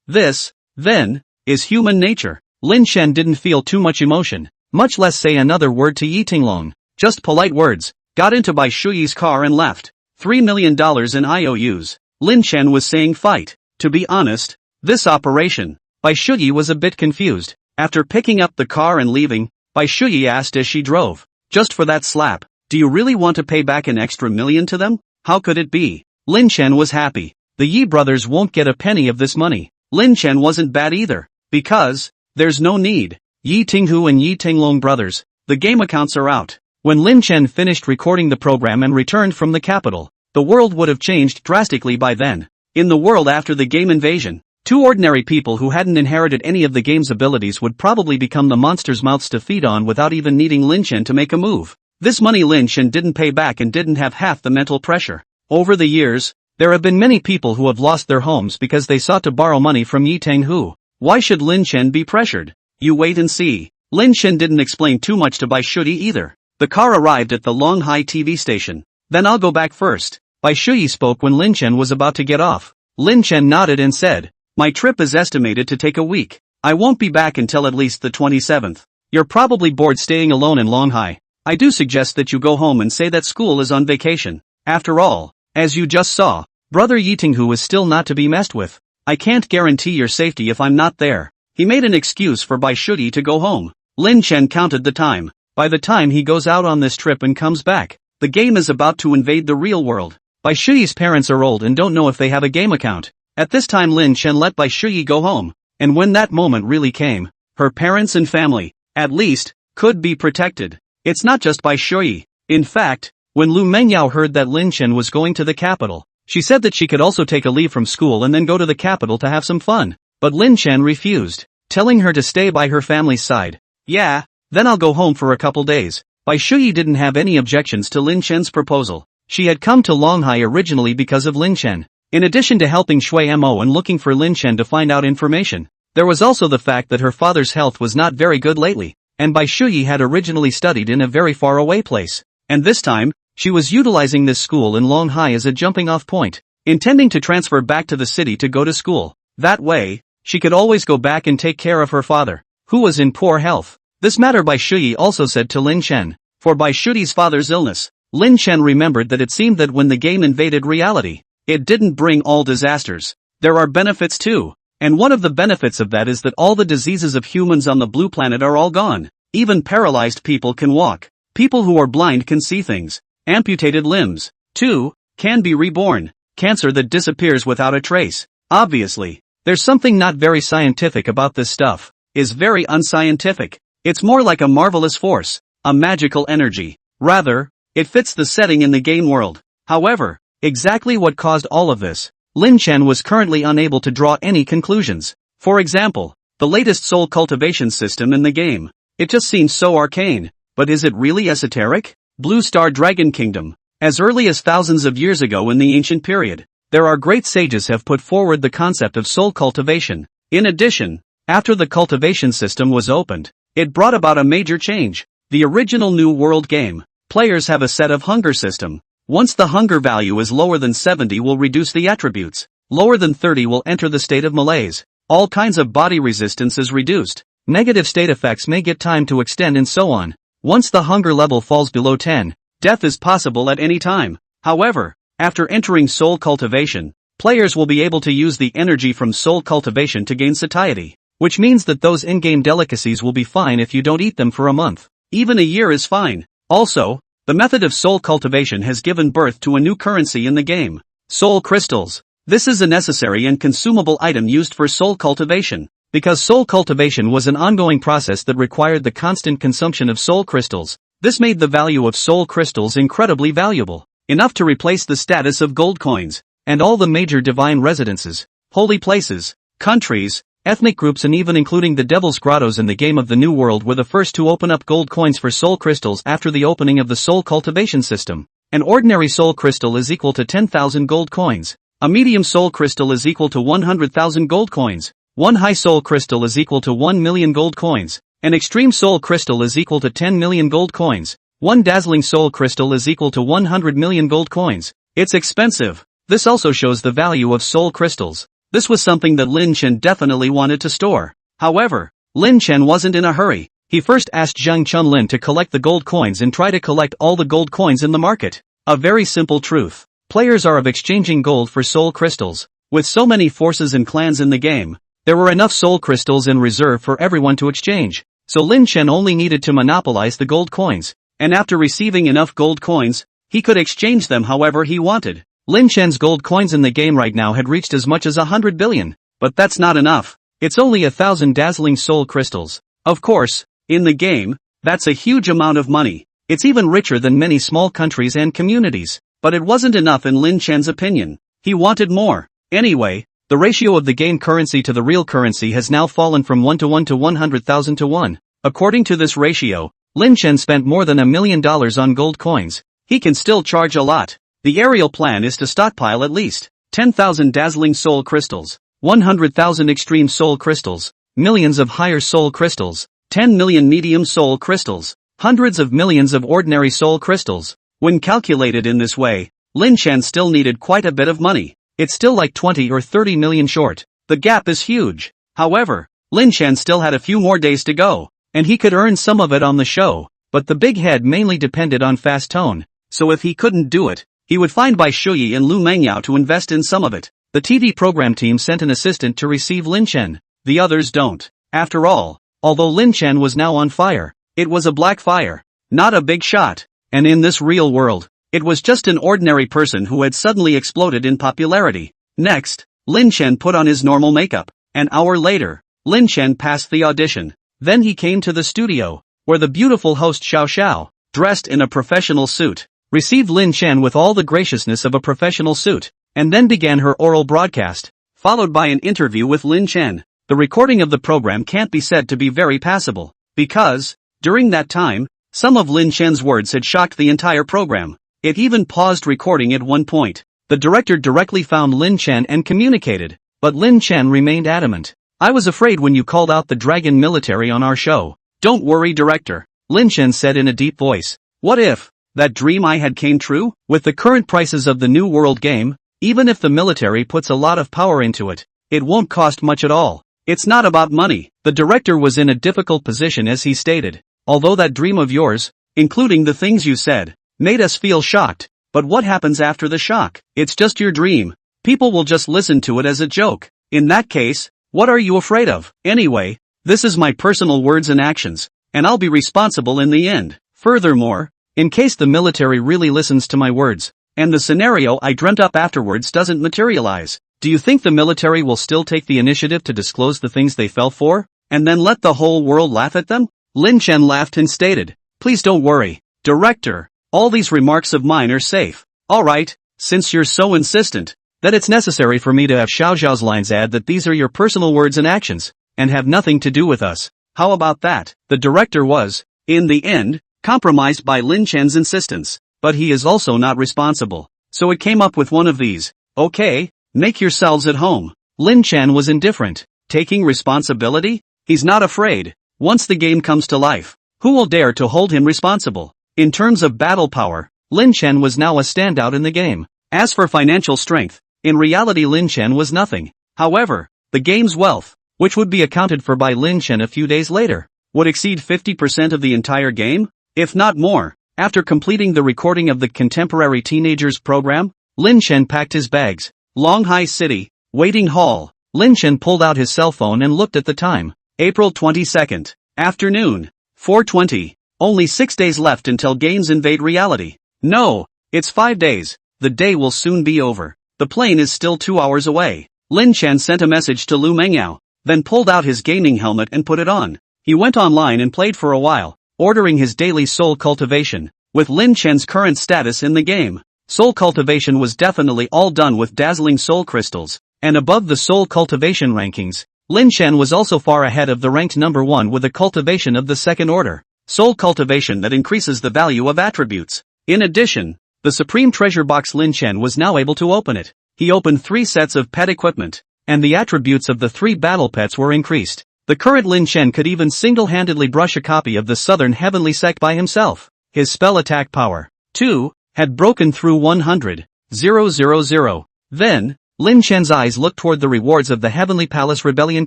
This, then, is human nature. Lin Chen didn't feel too much emotion, much less say another word to Yi Tinglong. Just polite words, got into Bai Shuyi's car and left. $3 million in IOUs. Lin Chen was saying fight. To be honest, this operation, Bai Shuyi was a bit confused. After picking up the car and leaving, Bai Shuyi asked as she drove, just for that slap, do you really want to pay back an extra million to them? How could it be? Lin Chen was happy. The Yi brothers won't get a penny of this money. Lin Chen wasn't bad either, because, there's no need. Yi Tinghu and Yi Tinglong brothers, the game accounts are out. When Lin Chen finished recording the program and returned from the capital, the world would have changed drastically by then. In the world after the game invasion, 2 ordinary people who hadn't inherited any of the game's abilities would probably become the monster's mouths to feed on without even needing Lin Chen to make a move. This money Lin Chen didn't pay back and didn't have half the mental pressure. Over the years, there have been many people who have lost their homes because they sought to borrow money from Yi Tinghu. Why should Lin Chen be pressured? You wait and see. Lin Chen didn't explain too much to Bai Shuyi either. The car arrived at the Longhai TV station. Then I'll go back first. Bai Shuyi spoke when Lin Chen was about to get off. Lin Chen nodded and said, my trip is estimated to take a week. I won't be back until at least the 27th. You're probably bored staying alone in Longhai. I do suggest that you go home and say that school is on vacation. After all, as you just saw, Brother Yi Tinghu is still not to be messed with. I can't guarantee your safety if I'm not there. He made an excuse for Bai Shuyi to go home. Lin Chen counted the time. By the time he goes out on this trip and comes back, the game is about to invade the real world. Bai Shuyi's parents are old and don't know if they have a game account. At this time Lin Chen let Bai Shuyi go home, and when that moment really came, her parents and family, at least, could be protected. It's not just Bai Shuyi. In fact, when Lu Mengyao heard that Lin Chen was going to the capital, she said that she could also take a leave from school and then go to the capital to have some fun. But Lin Chen refused, telling her to stay by her family's side. Yeah, then I'll go home for a couple days. Bai Shuyi didn't have any objections to Lin Chen's proposal. She had come to Longhai originally because of Lin Chen. In addition to helping Shui Mo and looking for Lin Chen to find out information, there was also the fact that her father's health was not very good lately, and Bai Shuyi had originally studied in a very far away place. And this time, she was utilizing this school in Longhai as a jumping off point, intending to transfer back to the city to go to school. That way, she could always go back and take care of her father, who was in poor health. This matter Bai Shuyi also said to Lin Chen. For Bai Shuyi's father's illness, Lin Chen remembered that it seemed that when the game invaded reality, it didn't bring all disasters. there are benefits too. And one of the benefits of that is that all the diseases of humans on the blue planet are all gone. Even paralyzed people can walk. People who are blind can see things. Amputated limbs, too, can be reborn. Cancer that disappears without a trace. Obviously, there's something not very scientific about this stuff. Is very unscientific. It's more like a marvelous force, a magical energy. Rather, it fits the setting in the game world. However, exactly what caused all of this? Lin Chen was currently unable to draw any conclusions. For example, the latest soul cultivation system in the game. It just seems so arcane. But is it really esoteric? Blue Star Dragon Kingdom. As early as thousands of years ago in the ancient period, there are great sages have put forward the concept of soul cultivation. In addition, after the cultivation system was opened, it brought about a major change. The original New World game. Players have a set of hunger system. Once the hunger value is lower than 70 will reduce the attributes. Lower than 30 will enter the state of malaise. All kinds of body resistance is reduced. Negative state effects may get time to extend and so on. Once the hunger level falls below 10, death is possible at any time. However, after entering soul cultivation, players will be able to use the energy from soul cultivation to gain satiety. Which means that those in-game delicacies will be fine if you don't eat them for a month. Even a year is fine. Also, the method of soul cultivation has given birth to a new currency in the game. Soul crystals. This is a necessary and consumable item used for soul cultivation. Because soul cultivation was an ongoing process that required the constant consumption of soul crystals, this made the value of soul crystals incredibly valuable. Enough to replace the status of gold coins, and all the major divine residences, holy places, countries, ethnic groups and even including the Devil's Grottos in the game of the New World were the first to open up gold coins for soul crystals after the opening of the soul cultivation system. An ordinary soul crystal is equal to 10,000 gold coins. A medium soul crystal is equal to 100,000 gold coins. One high soul crystal is equal to 1 million gold coins. An extreme soul crystal is equal to 10 million gold coins. One dazzling soul crystal is equal to 100 million gold coins. It's expensive. This also shows the value of soul crystals. This was something that Lin Chen definitely wanted to store. However, Lin Chen wasn't in a hurry. He first asked Zhang Chunlin to collect the gold coins and try to collect all the gold coins in the market. A very simple truth. Players are of exchanging gold for soul crystals. With so many forces and clans in the game, there were enough soul crystals in reserve for everyone to exchange. So Lin Chen only needed to monopolize the gold coins. And after receiving enough gold coins, he could exchange them however he wanted. Lin Chen's gold coins in the game right now had reached as much as 100 billion. But that's not enough. It's only 1,000 dazzling soul crystals. Of course, in the game, that's a huge amount of money. It's even richer than many small countries and communities. But it wasn't enough in Lin Chen's opinion. He wanted more. Anyway, the ratio of the game currency to the real currency has now fallen from 1 to 1 to 100,000 to 1. According to this ratio, Lin Chen spent more than $1 million on gold coins. He can still charge a lot. The aerial plan is to stockpile at least 10,000 dazzling soul crystals, 100,000 extreme soul crystals, millions of higher soul crystals, 10 million medium soul crystals, hundreds of millions of ordinary soul crystals. When calculated in this way, Lin Chen still needed quite a bit of money. It's still like 20 or 30 million short. The gap is huge. However, Lin Chen still had a few more days to go, and he could earn some of it on the show, but the big head mainly depended on fast tone, so if he couldn't do it, he would find Bai Shuyi and Lu Mengyao to invest in some of it. The TV program team sent an assistant to receive Lin Chen. The others don't. After all, although Lin Chen was now on fire, it was a black fire, not a big shot. And in this real world, it was just an ordinary person who had suddenly exploded in popularity. Next, Lin Chen put on his normal makeup. An hour later, Lin Chen passed the audition. Then he came to the studio, where the beautiful host Xiao Xiao, dressed in a professional suit, received Lin Chen with all the graciousness of a professional suit, and then began her oral broadcast, followed by an interview with Lin Chen. The recording of the program can't be said to be very passable, because, during that time, some of Lin Chen's words had shocked the entire program. It even paused recording at one point. The director directly found Lin Chen and communicated, but Lin Chen remained adamant. I was afraid when you called out the dragon military on our show. Don't worry, director, Lin Chen said in a deep voice. What if that dream I had came true? With the current prices of the New World game, even if the military puts a lot of power into it, it won't cost much at all. It's not about money. The director was in a difficult position as he stated. Although that dream of yours, including the things you said, made us feel shocked, but what happens after the shock? It's just your dream. People will just listen to it as a joke. In that case, what are you afraid of? Anyway, this is my personal words and actions, and I'll be responsible in the end. Furthermore, in case the military really listens to my words, and the scenario I dreamt up afterwards doesn't materialize, do you think the military will still take the initiative to disclose the things they fell for, and then let the whole world laugh at them? Lin Chen laughed and stated, "Please don't worry, Director, all these remarks of mine are safe. Alright, since you're so insistent, that it's necessary for me to have Xiao Zhao's lines add that these are your personal words and actions, and have nothing to do with us. How about that?" The director was, in the end, compromised by Lin Chen's insistence, but he is also not responsible. So it came up with one of these. Okay, make yourselves at home. Lin Chen was indifferent. Taking responsibility? He's not afraid. Once the game comes to life, who will dare to hold him responsible? In terms of battle power, Lin Chen was now a standout in the game. As for financial strength, in reality Lin Chen was nothing. However, the game's wealth, which would be accounted for by Lin Chen a few days later, would exceed 50% of the entire game, if not more. After completing the recording of the Contemporary Teenagers program, Lin Chen packed his bags. Longhai City, waiting hall. Lin Chen pulled out his cell phone and looked at the time. April 22nd, afternoon, 4:20. Only 6 days left until games invade reality. No, it's 5 days. The day will soon be over. The plane is still 2 hours away. Lin Chen sent a message to Lu Mengyao, then pulled out his gaming helmet and put it on. He went online and played for a while, ordering his daily soul cultivation. With Lin Chen's current status in the game, soul cultivation was definitely all done with dazzling soul crystals, and above the soul cultivation rankings, Lin Chen was also far ahead of the ranked number 1 with a cultivation of the second order, soul cultivation that increases the value of attributes. In addition, the supreme treasure box Lin Chen was now able to open it. He opened 3 sets of pet equipment, and the attributes of the 3 battle pets were increased. The current Lin Chen could even single-handedly brush a copy of the Southern Heavenly Sect by himself. His spell attack power, too, had broken through 100,000. Then, Lin Chen's eyes looked toward the rewards of the Heavenly Palace Rebellion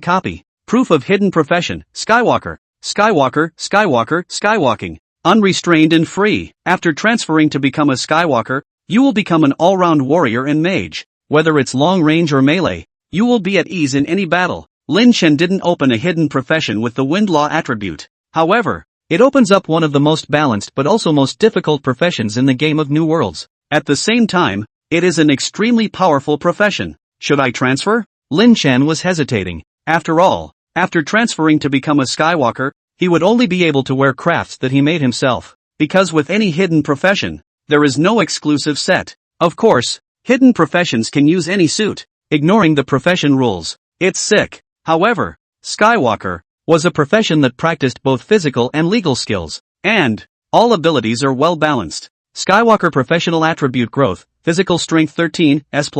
copy. Proof of hidden profession, Skywalker, Skywalker, Skywalker, Skywalking. Unrestrained and free. After transferring to become a Skywalker, you will become an all-round warrior and mage. Whether it's long range or melee, you will be at ease in any battle. Lin Chen didn't open a hidden profession with the Wind Law attribute. However, it opens up one of the most balanced but also most difficult professions in the game of New Worlds. At the same time, it is an extremely powerful profession. Should I transfer? Lin Chen was hesitating. After all, after transferring to become a Skywalker, he would only be able to wear crafts that he made himself. Because with any hidden profession, there is no exclusive set. Of course, hidden professions can use any suit, ignoring the profession rules. It's sick. However, Skywalker was a profession that practiced both physical and legal skills, and all abilities are well balanced. Skywalker professional attribute growth, physical strength 13, S+,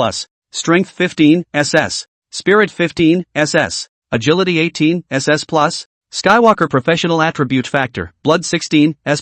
strength 15, SS, spirit 15, SS, agility 18, SS+, Skywalker professional attribute factor, blood 16, S+,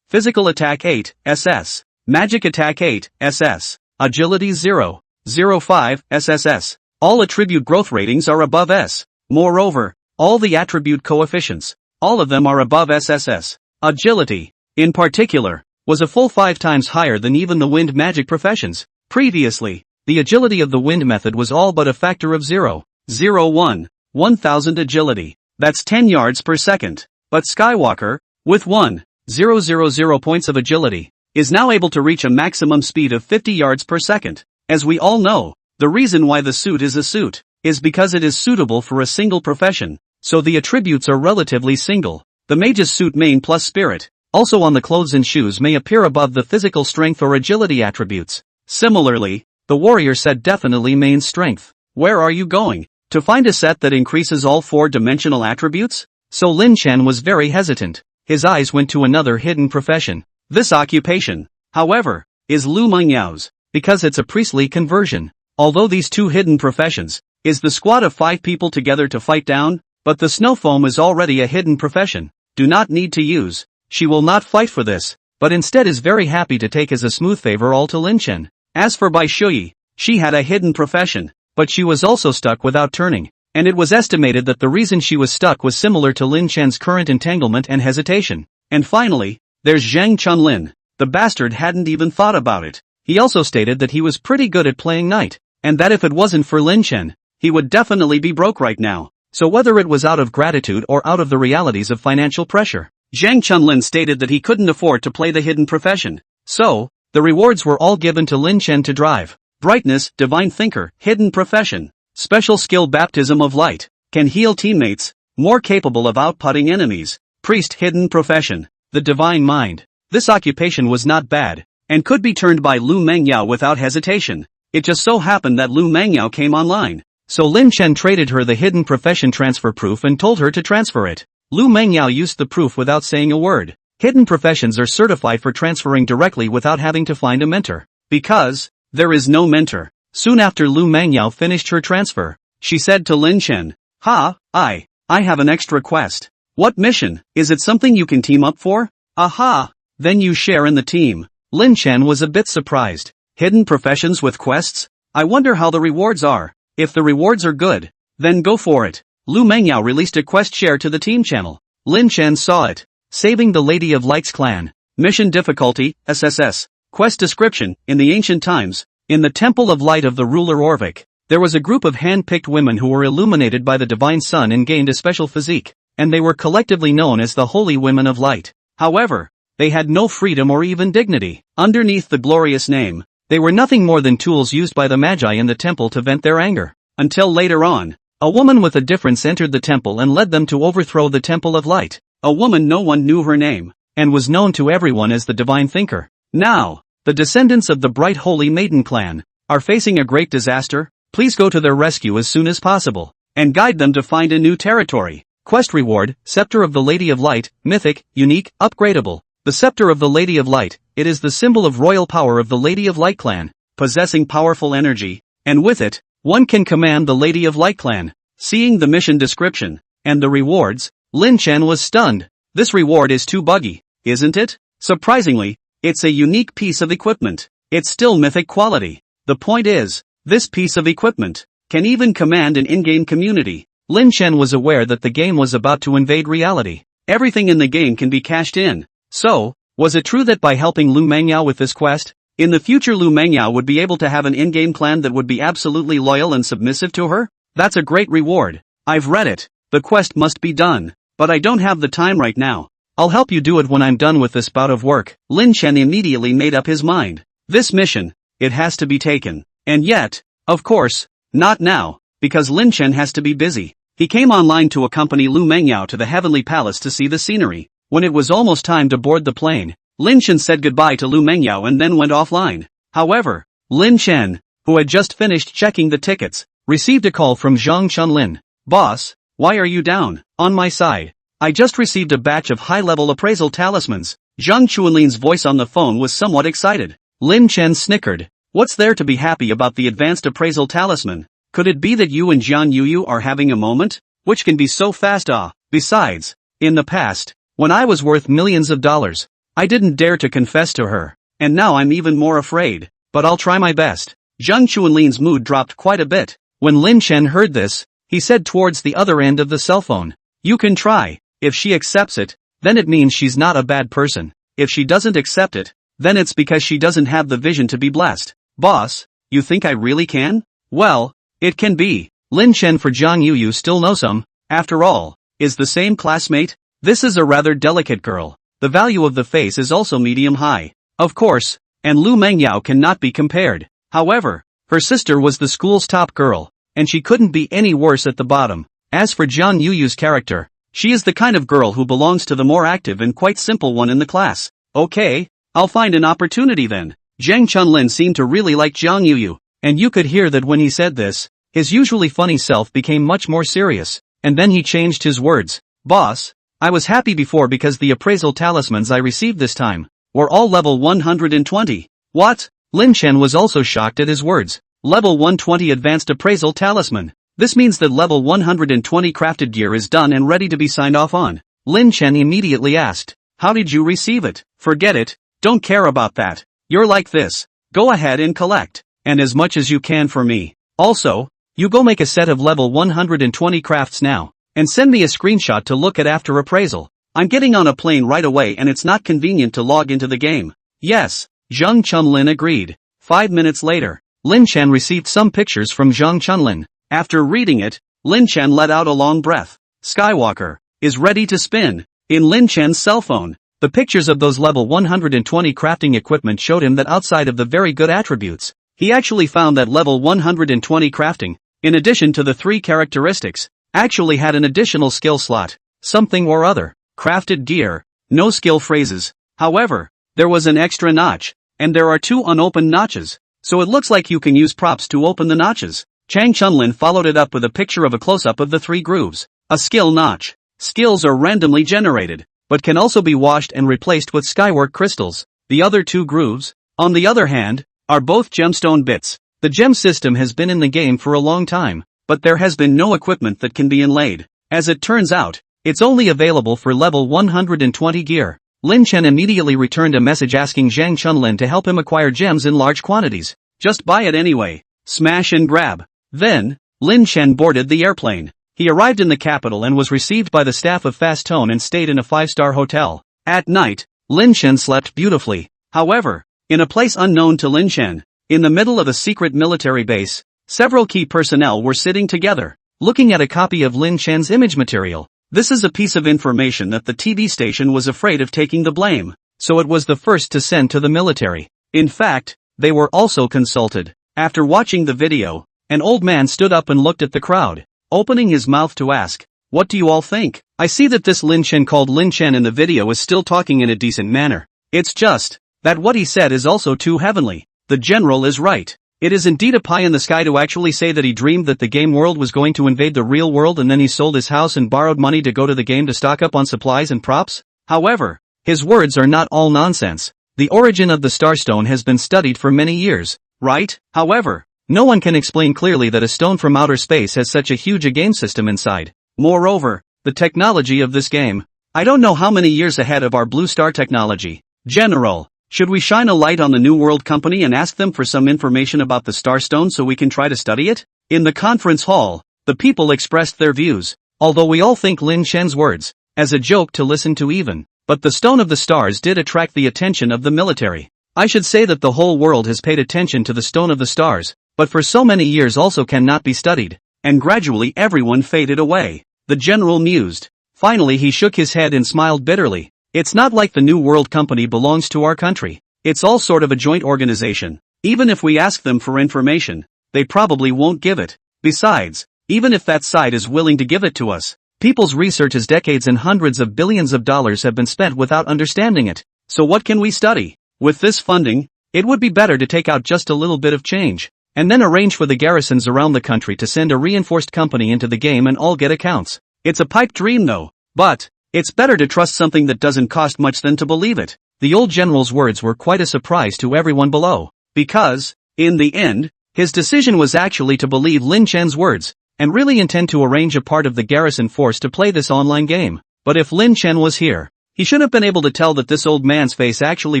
physical attack 8, SS, magic attack 8, SS, agility 0, 0.5, SSS. All attribute growth ratings are above S. Moreover, all the attribute coefficients, all of them are above SSS. Agility, in particular, was a full 5 times higher than even the wind magic professions. Previously, the agility of the wind method was all but a factor of 0.01, 1000 agility. That's 10 yards per second. But Skywalker, with 1,000 points of agility, is now able to reach a maximum speed of 50 yards per second. As we all know, the reason why the suit is a suit is because it is suitable for a single profession, so the attributes are relatively single. The mage's suit main plus spirit, also on the clothes and shoes, may appear above the physical strength or agility attributes. Similarly, the warrior set definitely main strength. Where are you going? To find a set that increases all 4-dimensional attributes? So Lin Chen was very hesitant. His eyes went to another hidden profession. This occupation, however, is Lu Mengyao's, because it's a priestly conversion. Although these 2 hidden professions is the squad of 5 people together to fight down, but the snow foam is already a hidden profession. Do not need to use. She will not fight for this, but instead is very happy to take as a smooth favor all to Lin Chen. As for Bai Shui, she had a hidden profession, but she was also stuck without turning, and it was estimated that the reason she was stuck was similar to Lin Chen's current entanglement and hesitation. And finally, there's Zhang Chunlin. The bastard hadn't even thought about it. He also stated that he was pretty good at playing knight, and that if it wasn't for Lin Chen, he would definitely be broke right now. So whether it was out of gratitude or out of the realities of financial pressure, Zhang Chunlin stated that he couldn't afford to play the hidden profession. So, the rewards were all given to Lin Chen to drive. Brightness, divine thinker, hidden profession, special skill baptism of light, can heal teammates, more capable of outputting enemies, priest hidden profession, the divine mind. This occupation was not bad, and could be turned by Lu Mengyao without hesitation. It just so happened that Lu Mengyao came online. So Lin Chen traded her the hidden profession transfer proof and told her to transfer it. Lu Mengyao used the proof without saying a word. Hidden professions are certified for transferring directly without having to find a mentor. Because there is no mentor. Soon after Lu Mengyao finished her transfer, she said to Lin Chen, I have an extra quest. What mission? Is it something you can team up for? Aha! Then you share in the team. Lin Chen was a bit surprised. Hidden professions with quests? I wonder how the rewards are. If the rewards are good, then go for it. Lu Mengyao released a quest share to the team channel. Lin Chen saw it. Saving the Lady of Light's clan. Mission difficulty, SSS. Quest description, in the ancient times, in the Temple of Light of the ruler Orvik, there was a group of hand-picked women who were illuminated by the divine sun and gained a special physique, and they were collectively known as the Holy Women of Light. However, they had no freedom or even dignity. Underneath the glorious name, they were nothing more than tools used by the Magi in the temple to vent their anger. Until later on, a woman with a difference entered the temple and led them to overthrow the Temple of Light. A woman no one knew her name, and was known to everyone as the Divine Thinker. Now, the descendants of the Bright Holy Maiden clan are facing a great disaster. Please go to their rescue as soon as possible, and guide them to find a new territory. Quest reward, Scepter of the Lady of Light, mythic, unique, upgradable. The Scepter of the Lady of Light, it is the symbol of royal power of the Lady of Light clan, possessing powerful energy, and with it, one can command the Lady of Light clan. Seeing the mission description, and the rewards, Lin Chen was stunned. This reward is too buggy, isn't it? Surprisingly, it's a unique piece of equipment. It's still mythic quality. The point is, this piece of equipment can even command an in-game community. Lin Chen was aware that the game was about to invade reality. Everything in the game can be cashed in. So, was it true that by helping Lu Mengyao with this quest, in the future Lu Mengyao would be able to have an in-game clan that would be absolutely loyal and submissive to her? That's a great reward. I've read it. The quest must be done. But I don't have the time right now. I'll help you do it when I'm done with this bout of work. Lin Chen immediately made up his mind. This mission, it has to be taken. And yet, of course, not now, because Lin Chen has to be busy. He came online to accompany Lu Mengyao to the Heavenly Palace to see the scenery. When it was almost time to board the plane, Lin Chen said goodbye to Lu Mengyao and then went offline. However, Lin Chen, who had just finished checking the tickets, received a call from Zhang Chunlin. Boss, why are you down? On my side. I just received a batch of high-level appraisal talismans. Zhang Chunlin's voice on the phone was somewhat excited. Lin Chen snickered. What's there to be happy about the advanced appraisal talisman? Could it be that you and Jiang Yuyu are having a moment? Which can be so fast? Besides, in the past, when I was worth millions of dollars, I didn't dare to confess to her. And now I'm even more afraid. But I'll try my best. Zhang Chunlin's mood dropped quite a bit. When Lin Chen heard this, he said towards the other end of the cell phone. You can try. If she accepts it, then it means she's not a bad person. If she doesn't accept it, then it's because she doesn't have the vision to be blessed. Boss, you think I really can? Well, it can be. Lin Chen for Jiang Yuyu still knows him, after all, is the same classmate. This is a rather delicate girl. The value of the face is also medium-high. Of course, and Lu Mengyao cannot be compared. However, her sister was the school's top girl, and she couldn't be any worse at the bottom. As for Jiang Yuyu's character, she is the kind of girl who belongs to the more active and quite simple one in the class. Okay, I'll find an opportunity then. Zhang Chunlin seemed to really like Jiang Yuyu, and you could hear that when he said this, his usually funny self became much more serious, and then he changed his words. Boss, I was happy before because the appraisal talismans I received this time were all level 120. What? Lin Chen was also shocked at his words. Level 120 advanced appraisal talisman. This means that level 120 crafted gear is done and ready to be signed off on. Lin Chen immediately asked, how did you receive it? Forget it, don't care about that. You're like this. Go ahead and collect, and as much as you can for me. Also, you go make a set of level 120 crafts now, and send me a screenshot to look at after appraisal. I'm getting on a plane right away and it's not convenient to log into the game. Yes, Zhang Chunlin agreed. 5 minutes later, Lin Chen received some pictures from Zhang Chunlin. After reading it, Lin Chen let out a long breath. Skywalker is ready to spin. In Lin Chen's cell phone, the pictures of those level 120 crafting equipment showed him that outside of the very good attributes, he actually found that level 120 crafting, in addition to the 3 characteristics, actually had an additional skill slot, something or other, crafted gear, no skill phrases. However, there was an extra notch, and there are 2 unopened notches, so it looks like you can use props to open the notches. Chang Chunlin followed it up with a picture of a close-up of the 3 grooves. A skill notch. Skills are randomly generated, but can also be washed and replaced with skywork crystals. The other 2 grooves, on the other hand, are both gemstone bits. The gem system has been in the game for a long time, but there has been no equipment that can be inlaid. As it turns out, it's only available for level 120 gear. Lin Chen immediately returned a message asking Zhang Chunlin to help him acquire gems in large quantities. Just buy it anyway. Smash and grab. Then, Lin Chen boarded the airplane. He arrived in the capital and was received by the staff of Fast Tone and stayed in a 5-star hotel. At night, Lin Chen slept beautifully. However, in a place unknown to Lin Chen, in the middle of a secret military base, several key personnel were sitting together, looking at a copy of Lin Chen's image material. This is a piece of information that the TV station was afraid of taking the blame, so it was the first to send to the military. In fact, they were also consulted. After watching the video, an old man stood up and looked at the crowd, opening his mouth to ask, "What do you all think? I see that this Lin Chen called Lin Chen in the video is still talking in a decent manner. It's just that what he said is also too heavenly. The general is right. It is indeed a pie in the sky to actually say that he dreamed that the game world was going to invade the real world and then he sold his house and borrowed money to go to the game to stock up on supplies and props. However, his words are not all nonsense. The origin of the Starstone has been studied for many years, right? However, no one can explain clearly that a stone from outer space has such a huge game system inside. Moreover, the technology of this game, I don't know how many years ahead of our Blue Star technology. General, should we shine a light on the New World Company and ask them for some information about the Starstone so we can try to study it? In the conference hall, the people expressed their views, although we all think Lin Chen's words, as a joke to listen to even, but the Stone of the Stars did attract the attention of the military. I should say that the whole world has paid attention to the Stone of the Stars, but for so many years also cannot be studied, and gradually everyone faded away. The general mused. Finally he shook his head and smiled bitterly. It's not like the New World Company belongs to our country. It's all sort of a joint organization. Even if we ask them for information, they probably won't give it. Besides, even if that side is willing to give it to us, people's research is decades and hundreds of billions of dollars have been spent without understanding it. So what can we study? With this funding, it would be better to take out just a little bit of change, and then arrange for the garrisons around the country to send a reinforced company into the game and all get accounts. It's a pipe dream though, but it's better to trust something that doesn't cost much than to believe it. The old general's words were quite a surprise to everyone below, because, in the end, his decision was actually to believe Lin Chen's words, and really intend to arrange a part of the garrison force to play this online game. But if Lin Chen was here, he should have been able to tell that this old man's face actually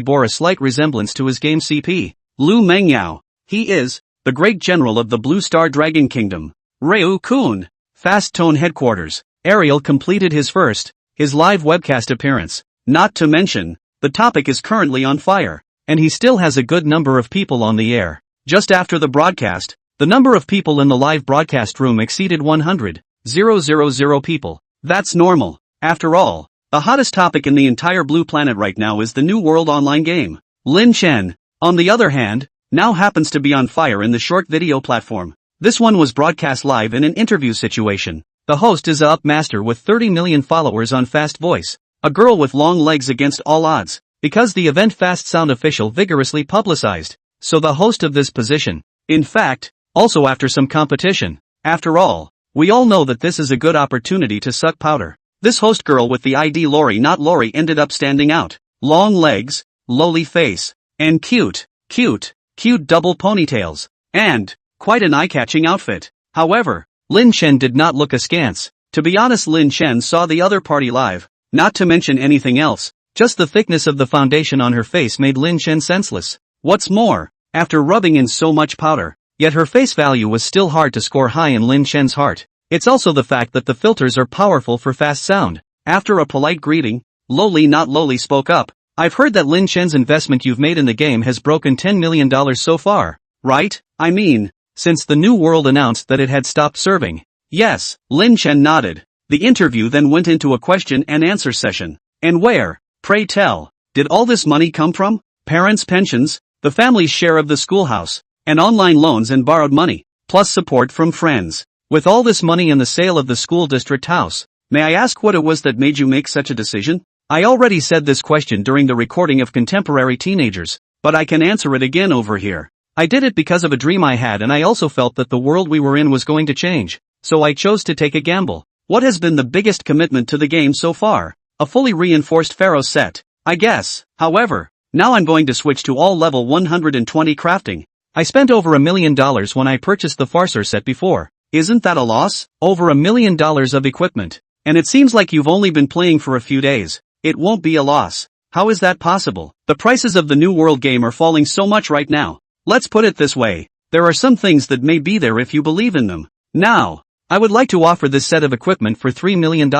bore a slight resemblance to his game CP, Lu Mengyao. He is the great general of the Blue Star Dragon Kingdom. Ryu Kun. Fast Tone Headquarters. Ariel completed his live webcast appearance. Not to mention, the topic is currently on fire, and he still has a good number of people on the air. Just after the broadcast, the number of people in the live broadcast room exceeded 100,000 people. That's normal. After all, the hottest topic in the entire Blue Planet right now is the New World Online game. Lin Chen, on the other hand, now happens to be on fire in the short video platform. This one was broadcast live in an interview situation. The host is a up master with 30 million followers on Fast Voice, a girl with long legs against all odds, because the event Fast Sound official vigorously publicized. So the host of this position, in fact, also after some competition. After all, we all know that this is a good opportunity to suck powder. This host girl with the ID Lori not Lori ended up standing out. Long legs, lowly face, and cute double ponytails, and quite an eye-catching outfit. However, Lin Chen did not look askance. To be honest, Lin Chen saw the other party live, not to mention anything else. Just the thickness of the foundation on her face made Lin Chen senseless. What's more, after rubbing in so much powder, yet her face value was still hard to score high in Lin Chen's heart. It's also the fact that the filters are powerful for fast sound. After a polite greeting, Lowly not Lowly spoke up. I've heard that Lin Chen's investment you've made in the game has broken $10 million so far, right? I mean, since the New World announced that it had stopped serving. Yes, Lin Chen nodded. The interview then went into a question and answer session. And where, pray tell, did all this money come from? Parents' pensions, the family's share of the schoolhouse, and online loans and borrowed money, plus support from friends. With all this money and the sale of the school district house, may I ask what it was that made you make such a decision? I already said this question during the recording of Contemporary Teenagers, but I can answer it again over here. I did it because of a dream I had, and I also felt that the world we were in was going to change, so I chose to take a gamble. What has been the biggest commitment to the game so far? A fully reinforced Pharaoh set, I guess. However, now I'm going to switch to all level 120 crafting. I spent over $1 million when I purchased the Farser set before. Isn't that a loss? Over $1 million of equipment. And it seems like you've only been playing for a few days. It won't be a loss. How is that possible? The prices of the New World game are falling so much right now. Let's put it this way. There are some things that may be there if you believe in them. Now, I would like to offer this set of equipment for $3 million.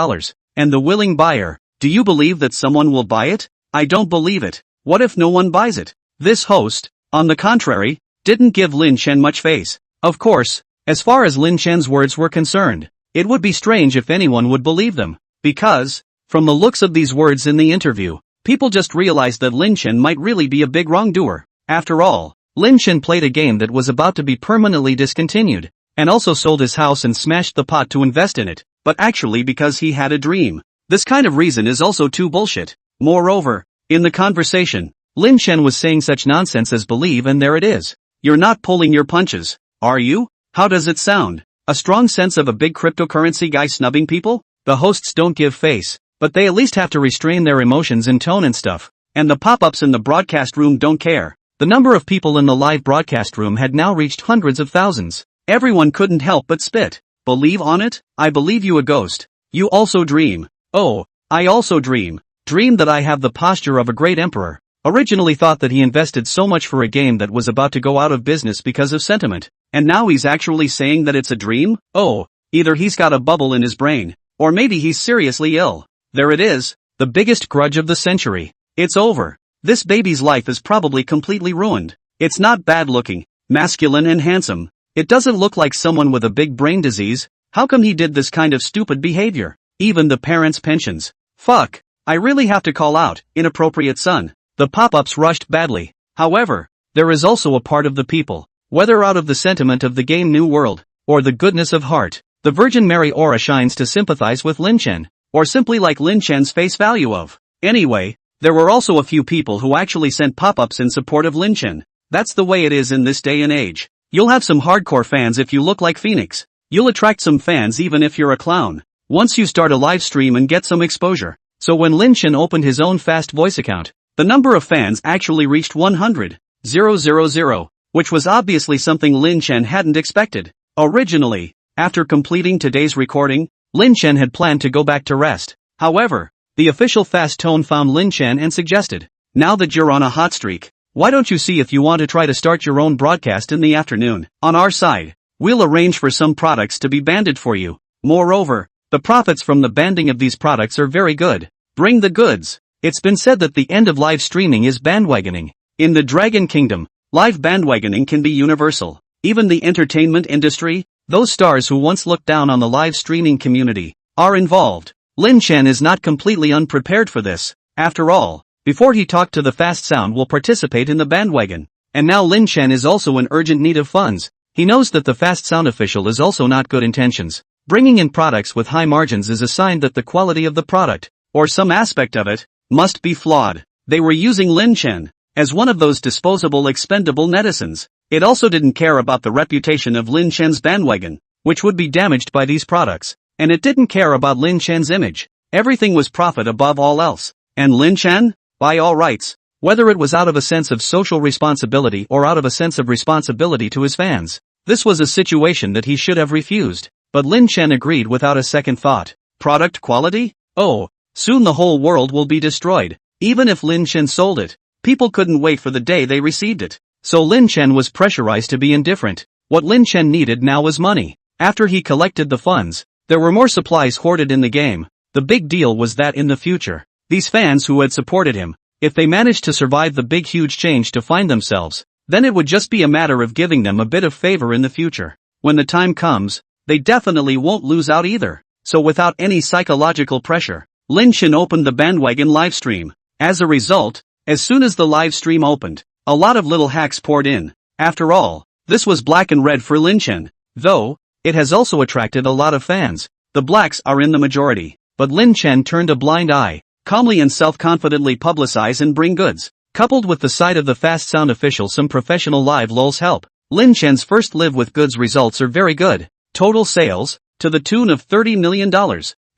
And the willing buyer, do you believe that someone will buy it? I don't believe it. What if no one buys it? This host, on the contrary, didn't give Lin Chen much face. Of course, as far as Lin Chen's words were concerned, it would be strange if anyone would believe them. Because, from the looks of these words in the interview, people just realized that Lin Chen might really be a big wrongdoer. After all, Lin Chen played a game that was about to be permanently discontinued, and also sold his house and smashed the pot to invest in it, but actually because he had a dream. This kind of reason is also too bullshit. Moreover, in the conversation, Lin Chen was saying such nonsense as believe, and there it is. You're not pulling your punches, are you? How does it sound? A strong sense of a big cryptocurrency guy snubbing people? The hosts don't give face, but they at least have to restrain their emotions and tone and stuff. And the pop-ups in the broadcast room don't care. The number of people in the live broadcast room had now reached hundreds of thousands. Everyone couldn't help but spit. Believe on it? I believe you a ghost. You also dream. Oh, I also dream. Dream that I have the posture of a great emperor. Originally thought that he invested so much for a game that was about to go out of business because of sentiment. And now he's actually saying that it's a dream? Oh, either he's got a bubble in his brain, or maybe he's seriously ill. There it is, the biggest grudge of the century. It's over. This baby's life is probably completely ruined. It's not bad looking, masculine and handsome. It doesn't look like someone with a big brain disease. How come he did this kind of stupid behavior? Even the parents' pensions. Fuck. I really have to call out, inappropriate son. The pop-ups rushed badly. However, there is also a part of the people, whether out of the sentiment of the game New World, or the goodness of heart, the Virgin Mary aura shines to sympathize with Lin Chen, or simply like Lin Chen's face value of. Anyway, there were also a few people who actually sent pop-ups in support of Lin Chen. That's the way it is in this day and age. You'll have some hardcore fans if you look like Phoenix. You'll attract some fans even if you're a clown. Once you start a live stream and get some exposure. So when Lin Chen opened his own fast voice account, the number of fans actually reached 100,000, which was obviously something Lin Chen hadn't expected. Originally, after completing today's recording, Lin Chen had planned to go back to rest. However, the official Fast Tone found Lin Chen and suggested, now that you're on a hot streak, why don't you see if you want to try to start your own broadcast in the afternoon? On our side, we'll arrange for some products to be banded for you. Moreover, the profits from the banding of these products are very good. Bring the goods. It's been said that the end of live streaming is bandwagoning. In the Dragon Kingdom, live bandwagoning can be universal. Even the entertainment industry, those stars who once looked down on the live streaming community, are involved. Lin Chen is not completely unprepared for this. After all, before he talked to the Fast Sound will participate in the bandwagon. And now Lin Chen is also in urgent need of funds. He knows that the Fast Sound official is also not good intentions. Bringing in products with high margins is a sign that the quality of the product, or some aspect of it, must be flawed. They were using Lin Chen as one of those disposable expendable netizens. It also didn't care about the reputation of Lin Chen's bandwagon, which would be damaged by these products. And it didn't care about Lin Chen's image. Everything was profit above all else. And Lin Chen? By all rights. Whether it was out of a sense of social responsibility or out of a sense of responsibility to his fans, this was a situation that he should have refused. But Lin Chen agreed without a second thought. Product quality? Oh, soon the whole world will be destroyed. Even if Lin Chen sold it, people couldn't wait for the day they received it. So Lin Chen was pressurized to be indifferent. What Lin Chen needed now was money. After he collected the funds, there were more supplies hoarded in the game. The big deal was that in the future, these fans who had supported him, if they managed to survive the big huge change to find themselves, then it would just be a matter of giving them a bit of favor in the future. When the time comes, they definitely won't lose out either. So without any psychological pressure, Lin Chen opened the bandwagon livestream. As a result, as soon as the live stream opened, a lot of little hacks poured in. After all, this was black and red for Lin Chen, though it has also attracted a lot of fans. The blacks are in the majority, but Lin Chen turned a blind eye, calmly and self-confidently publicize and bring goods. Coupled with the side of the fast sound official some professional live lols help, Lin Chen's first live with goods results are very good. Total sales, to the tune of $30 million.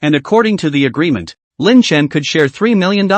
And according to the agreement, Lin Chen could share $3 million.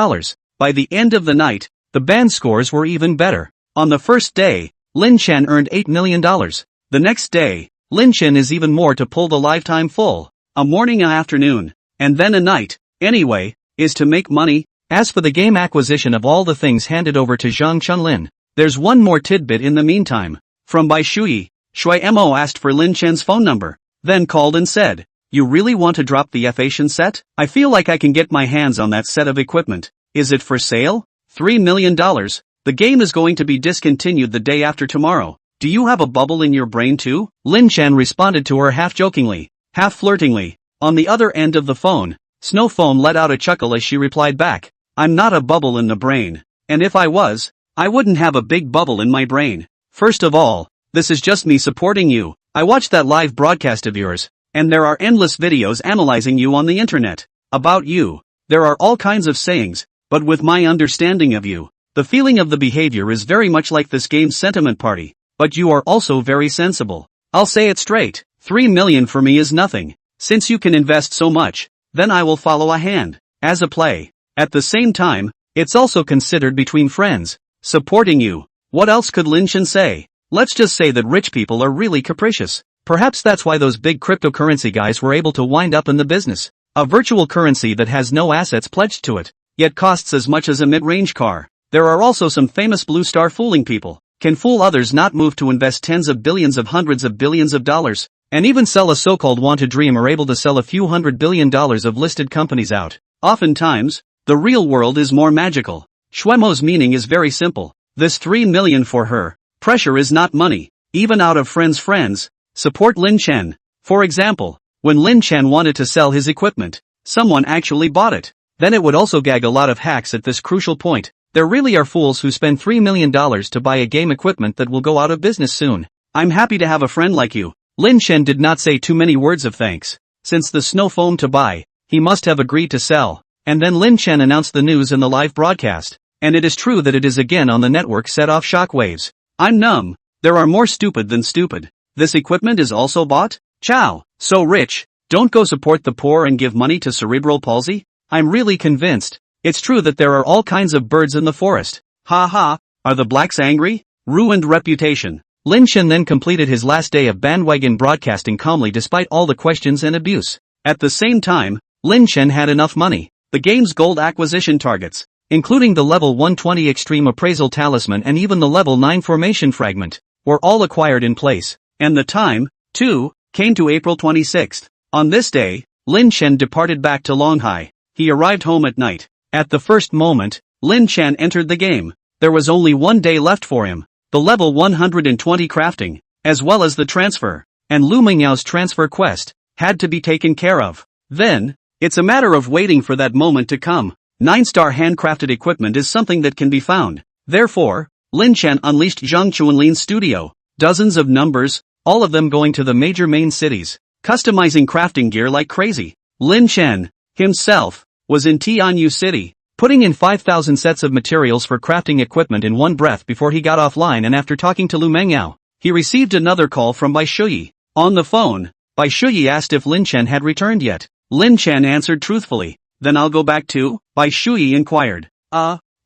By the end of the night, the band scores were even better. On the first day, Lin Chen earned $8 million. The next day, Lin Chen is even more to pull the lifetime full. A morning, an afternoon, and then a night, anyway, is to make money. As for the game acquisition of all the things handed over to Zhang Chunlin, there's one more tidbit in the meantime. From Bai Shui, Shui Mo asked for Lin Chen's phone number, then called and said, "You really want to drop the F-Asian set? I feel like I can get my hands on that set of equipment. Is it for sale? $3 million. The game is going to be discontinued the day after tomorrow. Do you have a bubble in your brain too?" Lin Chen responded to her half jokingly, half flirtingly. On the other end of the phone, Snow Foam let out a chuckle as she replied back, "I'm not a bubble in the brain. And if I was, I wouldn't have a big bubble in my brain. First of all, this is just me supporting you. I watched that live broadcast of yours, and there are endless videos analyzing you on the internet. About you, there are all kinds of sayings, but with my understanding of you, the feeling of the behavior is very much like this game's sentiment party, but you are also very sensible. I'll say it straight, $3 million for me is nothing. Since you can invest so much, then I will follow a hand, as a play. At the same time, it's also considered between friends, supporting you." What else could Lin Chen say? Let's just say that rich people are really capricious. Perhaps that's why those big cryptocurrency guys were able to wind up in the business. A virtual currency that has no assets pledged to it, yet costs as much as a mid-range car. There are also some famous blue star fooling people, can fool others not move to invest tens of billions of hundreds of billions of dollars, and even sell a so-called wanted dream are able to sell a few $100 billion of listed companies out. Oftentimes, the real world is more magical. Shuemo's meaning is very simple. This $3 million for her. Pressure is not money. Even out of friends, support Lin Chen. For example, when Lin Chen wanted to sell his equipment, someone actually bought it. Then it would also gag a lot of hacks at this crucial point. There really are fools who spend $3 million to buy a game equipment that will go out of business soon. I'm happy to have a friend like you. Lin Chen did not say too many words of thanks. Since the snow foam to buy, he must have agreed to sell. And then Lin Chen announced the news in the live broadcast. And it is true that it is again on the network set off shockwaves. I'm numb. There are more stupid than stupid. This equipment is also bought? Chow. So rich. Don't go support the poor and give money to cerebral palsy? I'm really convinced. It's true that there are all kinds of birds in the forest. Ha ha. Are the blacks angry? Ruined reputation. Lin Chen then completed his last day of bandwagon broadcasting calmly despite all the questions and abuse. At the same time, Lin Chen had enough money. The game's gold acquisition targets, including the level 120 extreme appraisal talisman and even the level 9 formation fragment, were all acquired in place. And the time, too, came to April 26th. On this day, Lin Chen departed back to Longhai. He arrived home at night. At the first moment, Lin Chen entered the game. There was only one day left for him. The level 120 crafting, as well as the transfer, and Lu Mingyao's transfer quest, had to be taken care of. Then, it's a matter of waiting for that moment to come. 9-star handcrafted equipment is something that can be found. Therefore, Lin Chen unleashed Zhang Chunlin's studio. Dozens of numbers, all of them going to the major main cities, customizing crafting gear like crazy. Lin Chen, himself, was in Tianyu City, putting in 5,000 sets of materials for crafting equipment in one breath before he got offline, and after talking to Lu Mengyao, he received another call from Bai Shuyi. On the phone, Bai Shuyi asked if Lin Chen had returned yet. Lin Chen answered truthfully. Then I'll go back too? Bai Shuyi inquired.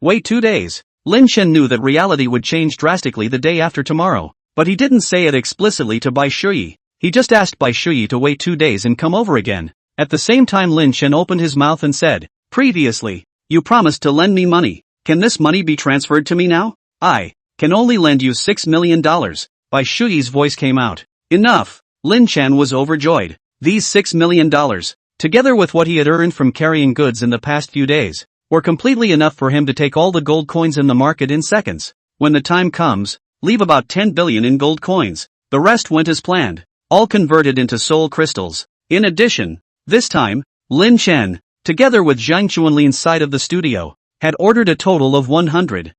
Wait 2 days. Lin Chen knew that reality would change drastically the day after tomorrow, but he didn't say it explicitly to Bai Shuyi. He just asked Bai Shuyi to wait 2 days and come over again. At the same time Lin Chen opened his mouth and said, "Previously, you promised to lend me money. Can this money be transferred to me now? I can only lend you $6 million. Bai Shuyi's voice came out. Enough. Lin Chen was overjoyed. These $6 million, together with what he had earned from carrying goods in the past few days, were completely enough for him to take all the gold coins in the market in seconds. When the time comes, leave about 10 billion in gold coins. The rest went as planned, all converted into soul crystals. In addition, this time, Lin Chen, together with Zhang Chuanlin's side of the studio, had ordered a total of 100,000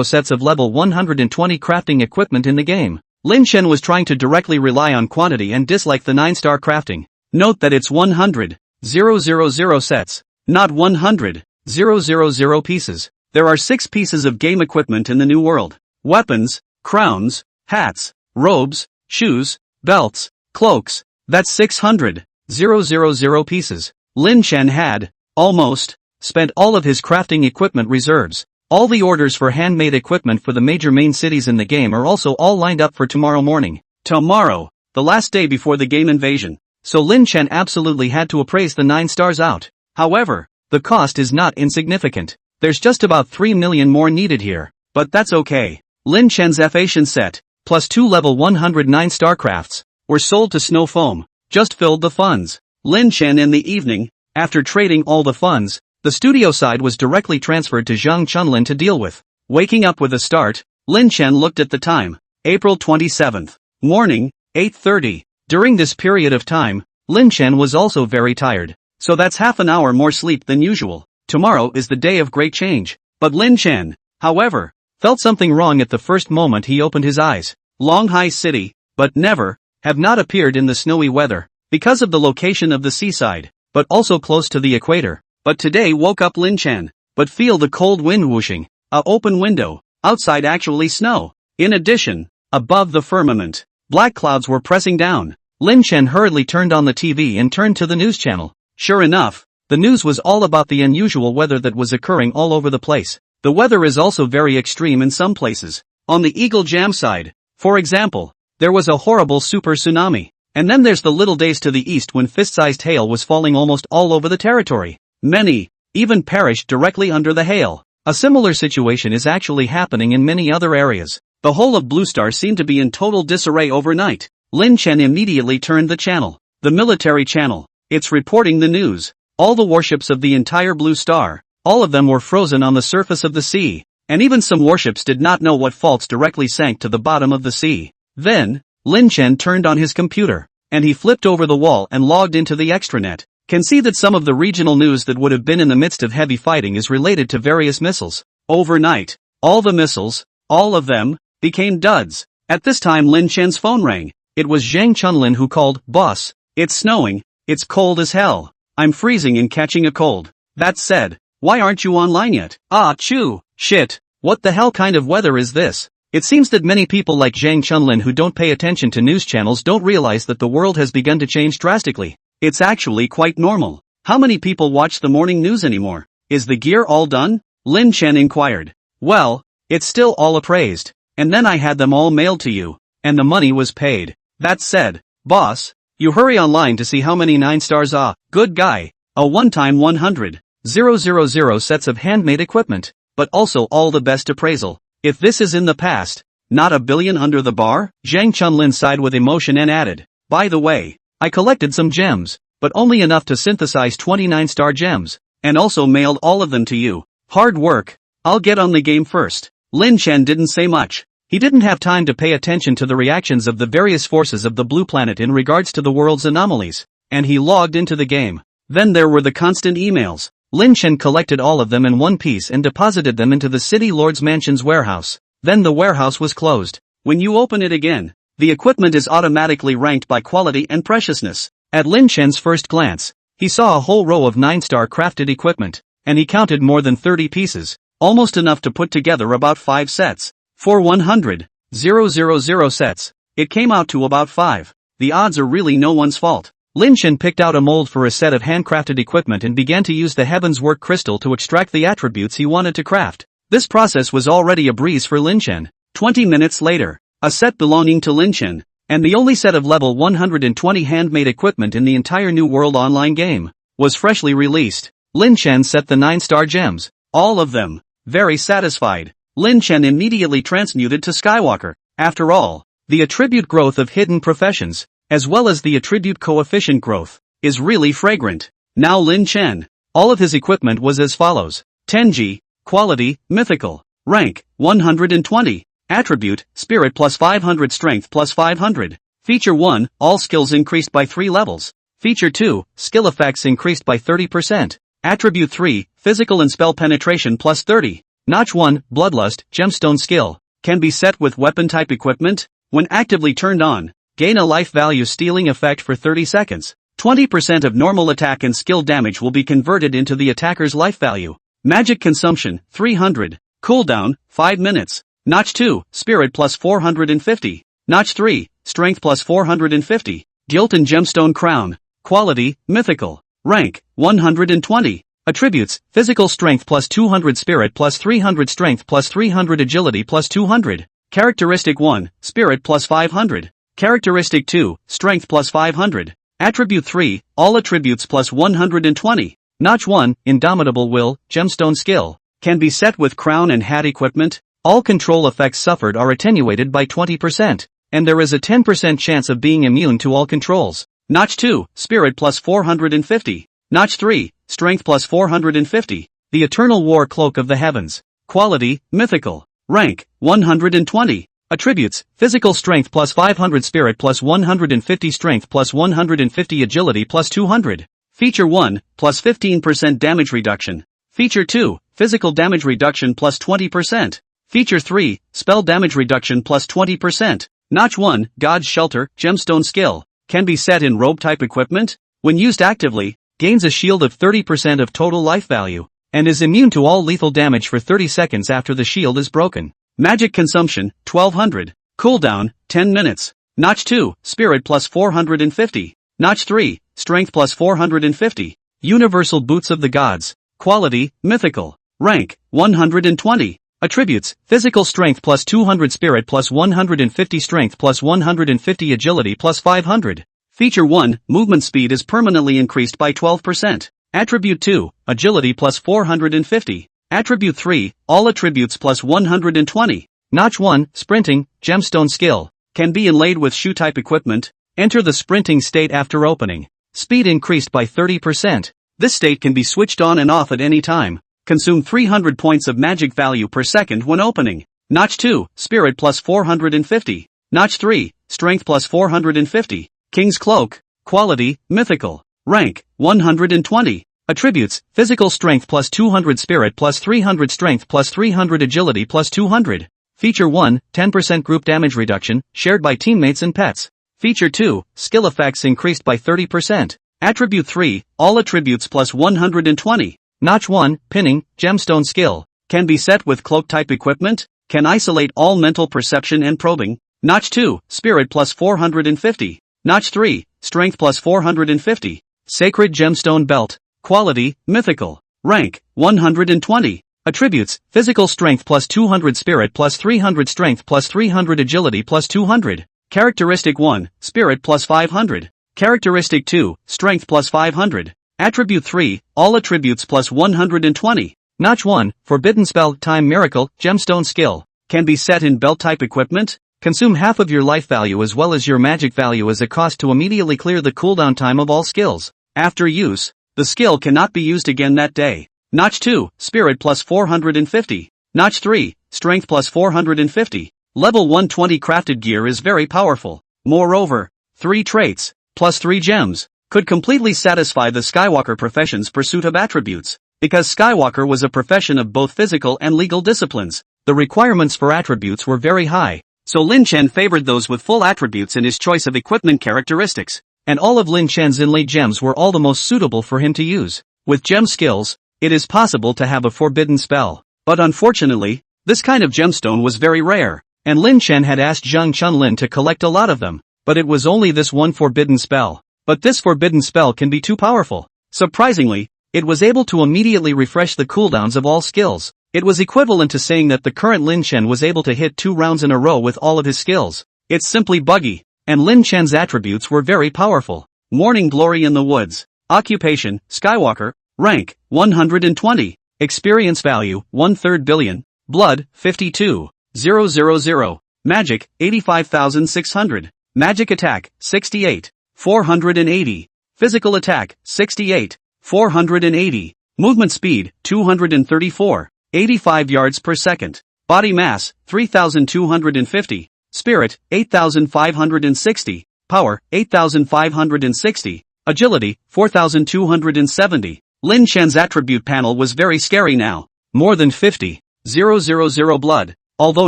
sets of level 120 crafting equipment in the game. Lin Chen was trying to directly rely on quantity and dislike the 9-star crafting. Note that it's 100,000 sets, not 100,000 pieces. There are 6 pieces of game equipment in the new world: weapons, crowns, hats, robes, shoes, belts, cloaks. That's 600,000 pieces. Lin Chen had, almost, spent all of his crafting equipment reserves. All the orders for handmade equipment for the major main cities in the game are also all lined up for tomorrow morning. Tomorrow, the last day before the game invasion. So Lin Chen absolutely had to appraise the 9 stars out. However, the cost is not insignificant. There's just about 3 million more needed here. But that's okay. Lin Chen's F-Asian set, plus 2 level 109 star crafts, were sold to Snow Foam, just filled the funds. Lin Chen in the evening, after trading all the funds, the studio side was directly transferred to Zhang Chunlin to deal with. Waking up with a start, Lin Chen looked at the time. April 27th. Morning, 8:30. During this period of time, Lin Chen was also very tired. So that's half an hour more sleep than usual. Tomorrow is the day of great change. But Lin Chen, however, felt something wrong at the first moment he opened his eyes. Longhai City, but never, have not appeared in the snowy weather, because of the location of the seaside, but also close to the equator. But today woke up Lin Chen, but feel the cold wind whooshing, a open window, outside actually snow. In addition, above the firmament, black clouds were pressing down. Lin Chen hurriedly turned on the TV and turned to the news channel. Sure enough, the news was all about the unusual weather that was occurring all over the place. The weather is also very extreme in some places. On the Eagle Jam side, for example, there was a horrible super tsunami. And then there's the little days to the east when fist-sized hail was falling almost all over the territory. Many, even perished directly under the hail. A similar situation is actually happening in many other areas. The whole of Blue Star seemed to be in total disarray overnight. Lin Chen immediately turned the channel. The military channel. It's reporting the news. All the warships of the entire Blue Star, all of them were frozen on the surface of the sea. And even some warships did not know what faults directly sank to the bottom of the sea. Then, Lin Chen turned on his computer, and he flipped over the wall and logged into the extranet. Can see that some of the regional news that would have been in the midst of heavy fighting is related to various missiles. Overnight, all the missiles, all of them, became duds. At this time Lin Chen's phone rang. It was Zhang Chunlin who called. Boss, it's snowing, it's cold as hell. I'm freezing and catching a cold. That said, why aren't you online yet? Ah, chew, shit, what the hell kind of weather is this? It seems that many people like Zhang Chunlin who don't pay attention to news channels don't realize that the world has begun to change drastically. It's actually quite normal. How many people watch the morning news anymore? Is the gear all done? Lin Chen inquired. Well, it's still all appraised. And then I had them all mailed to you. And the money was paid. That said, boss, you hurry online to see how many 9 stars good guy. A one-time 100,000 sets of handmade equipment. But also all the best appraisal. If this is in the past, not a billion under the bar? Zhang Chunlin sighed with emotion and added. By the way, I collected some gems, but only enough to synthesize 29-star gems, and also mailed all of them to you. Hard work. I'll get on the game first. Lin Chen didn't say much. He didn't have time to pay attention to the reactions of the various forces of the Blue Planet in regards to the world's anomalies, and he logged into the game. Then there were the constant emails. Lin Chen collected all of them in one piece and deposited them into the City Lord's Mansion's warehouse. Then the warehouse was closed. When you open it again, the equipment is automatically ranked by quality and preciousness. At Lin Chen's first glance, he saw a whole row of 9-star crafted equipment, and he counted more than 30 pieces, almost enough to put together about 5 sets. For 100,000 sets, it came out to about 5. The odds are really no one's fault. Lin Chen picked out a mold for a set of handcrafted equipment and began to use the Heaven's Work crystal to extract the attributes he wanted to craft. This process was already a breeze for Lin Chen. 20 minutes later, a set belonging to Lin Chen, and the only set of level 120 handmade equipment in the entire New World online game, was freshly released. Lin Chen set the 9-star gems, all of them. Very satisfied, Lin Chen immediately transmuted to Skywalker. After all, the attribute growth of hidden professions, as well as the attribute coefficient growth, is really fragrant. Now Lin Chen, all of his equipment was as follows. Tenji, quality, mythical, rank, 120. Attribute, Spirit plus 500 Strength plus 500. Feature 1, all skills increased by 3 levels. Feature 2, skill effects increased by 30%. Attribute 3, Physical and Spell Penetration plus 30. Notch 1, Bloodlust, Gemstone Skill. Can be set with weapon type equipment. When actively turned on, gain a life value stealing effect for 30 seconds. 20% of normal attack and skill damage will be converted into the attacker's life value. Magic consumption, 300. Cooldown, 5 minutes. Notch 2, Spirit plus 450. Notch 3, Strength plus 450. Guilt and Gemstone Crown. Quality, Mythical. Rank, 120. Attributes, Physical Strength plus 200 Spirit plus 300 Strength plus 300 Agility plus 200. Characteristic 1, Spirit plus 500. Characteristic 2, Strength plus 500. Attribute 3, all attributes plus 120. Notch 1, Indomitable Will, Gemstone Skill. Can be set with crown and hat equipment. All control effects suffered are attenuated by 20%, and there is a 10% chance of being immune to all controls. Notch 2, Spirit plus 450. Notch 3, Strength plus 450. The Eternal War Cloak of the Heavens. Quality, Mythical. Rank, 120. Attributes, Physical Strength plus 500 Spirit plus 150 Strength plus 150 Agility plus 200. Feature 1, plus 15% damage reduction. Feature 2, Physical damage reduction plus 20%. Feature 3, Spell damage reduction plus 20%. Notch 1, God's Shelter, Gemstone Skill. Can be set in robe type equipment. When used actively, gains a shield of 30% of total life value, and is immune to all lethal damage for 30 seconds after the shield is broken. Magic consumption, 1200. Cooldown, 10 minutes. Notch 2, Spirit plus 450. Notch 3, Strength plus 450. Universal Boots of the Gods. Quality, Mythical. Rank, 120. Attributes, Physical Strength plus 200 Spirit plus 150 Strength plus 150 Agility plus 500. Feature 1, Movement speed is permanently increased by 12%. Attribute 2, Agility plus 450. Attribute 3, all attributes plus 120. Notch 1, Sprinting, Gemstone Skill. Can be inlaid with shoe type equipment. Enter the sprinting state after opening. Speed increased by 30%. This state can be switched on and off at any time. Consume 300 points of magic value per second when opening. Notch 2, Spirit plus 450. Notch 3, Strength plus 450. King's Cloak. Quality, Mythical. Rank, 120. Attributes, Physical Strength plus 200 Spirit plus 300 Strength plus 300 Agility plus 200. Feature 1, 10% group damage reduction, shared by teammates and pets. Feature 2, skill effects increased by 30%. Attribute 3, all attributes plus 120. Notch 1, Pinning, Gemstone Skill. Can be set with cloak type equipment. Can isolate all mental perception and probing. Notch 2, Spirit plus 450. Notch 3, Strength plus 450. Sacred Gemstone Belt. Quality, Mythical. Rank, 120. Attributes, Physical Strength plus 200 Spirit plus 300 Strength plus 300 Agility plus 200. Characteristic 1, Spirit plus 500. Characteristic 2, Strength plus 500. Attribute 3, all attributes plus 120. Notch 1, Forbidden Spell Time Miracle, Gemstone Skill. Can be set in belt type equipment. Consume half of your life value as well as your magic value as a cost to immediately clear the cooldown time of all skills. After use, the skill cannot be used again that day. Notch 2, Spirit plus 450. Notch 3, Strength plus 450. Level 120 crafted gear is very powerful. Moreover, 3 traits, plus 3 gems, could completely satisfy the Skywalker profession's pursuit of attributes. Because Skywalker was a profession of both physical and legal disciplines, the requirements for attributes were very high. So Lin Chen favored those with full attributes in his choice of equipment characteristics. And all of Lin Chen's inlaid gems were all the most suitable for him to use. With gem skills, it is possible to have a forbidden spell. But unfortunately, this kind of gemstone was very rare, and Lin Chen had asked Zhang Chunlin to collect a lot of them, but it was only this one forbidden spell. But this forbidden spell can be too powerful. Surprisingly, it was able to immediately refresh the cooldowns of all skills. It was equivalent to saying that the current Lin Chen was able to hit 2 rounds in a row with all of his skills. It's simply buggy, and Lin Chen's attributes were very powerful. Morning Glory in the Woods. Occupation, Skywalker. Rank, 120. Experience value, 1/3 billion. Blood, 52,000. Magic, 85,600. Magic attack, 68,480. Physical attack, 68,480. Movement speed, 234. 85 yards per second. Body mass, 3,250. Spirit, 8,560. Power, 8,560. Agility, 4,270. Lin Shen's attribute panel was very scary now. More than 50. 000 blood. Although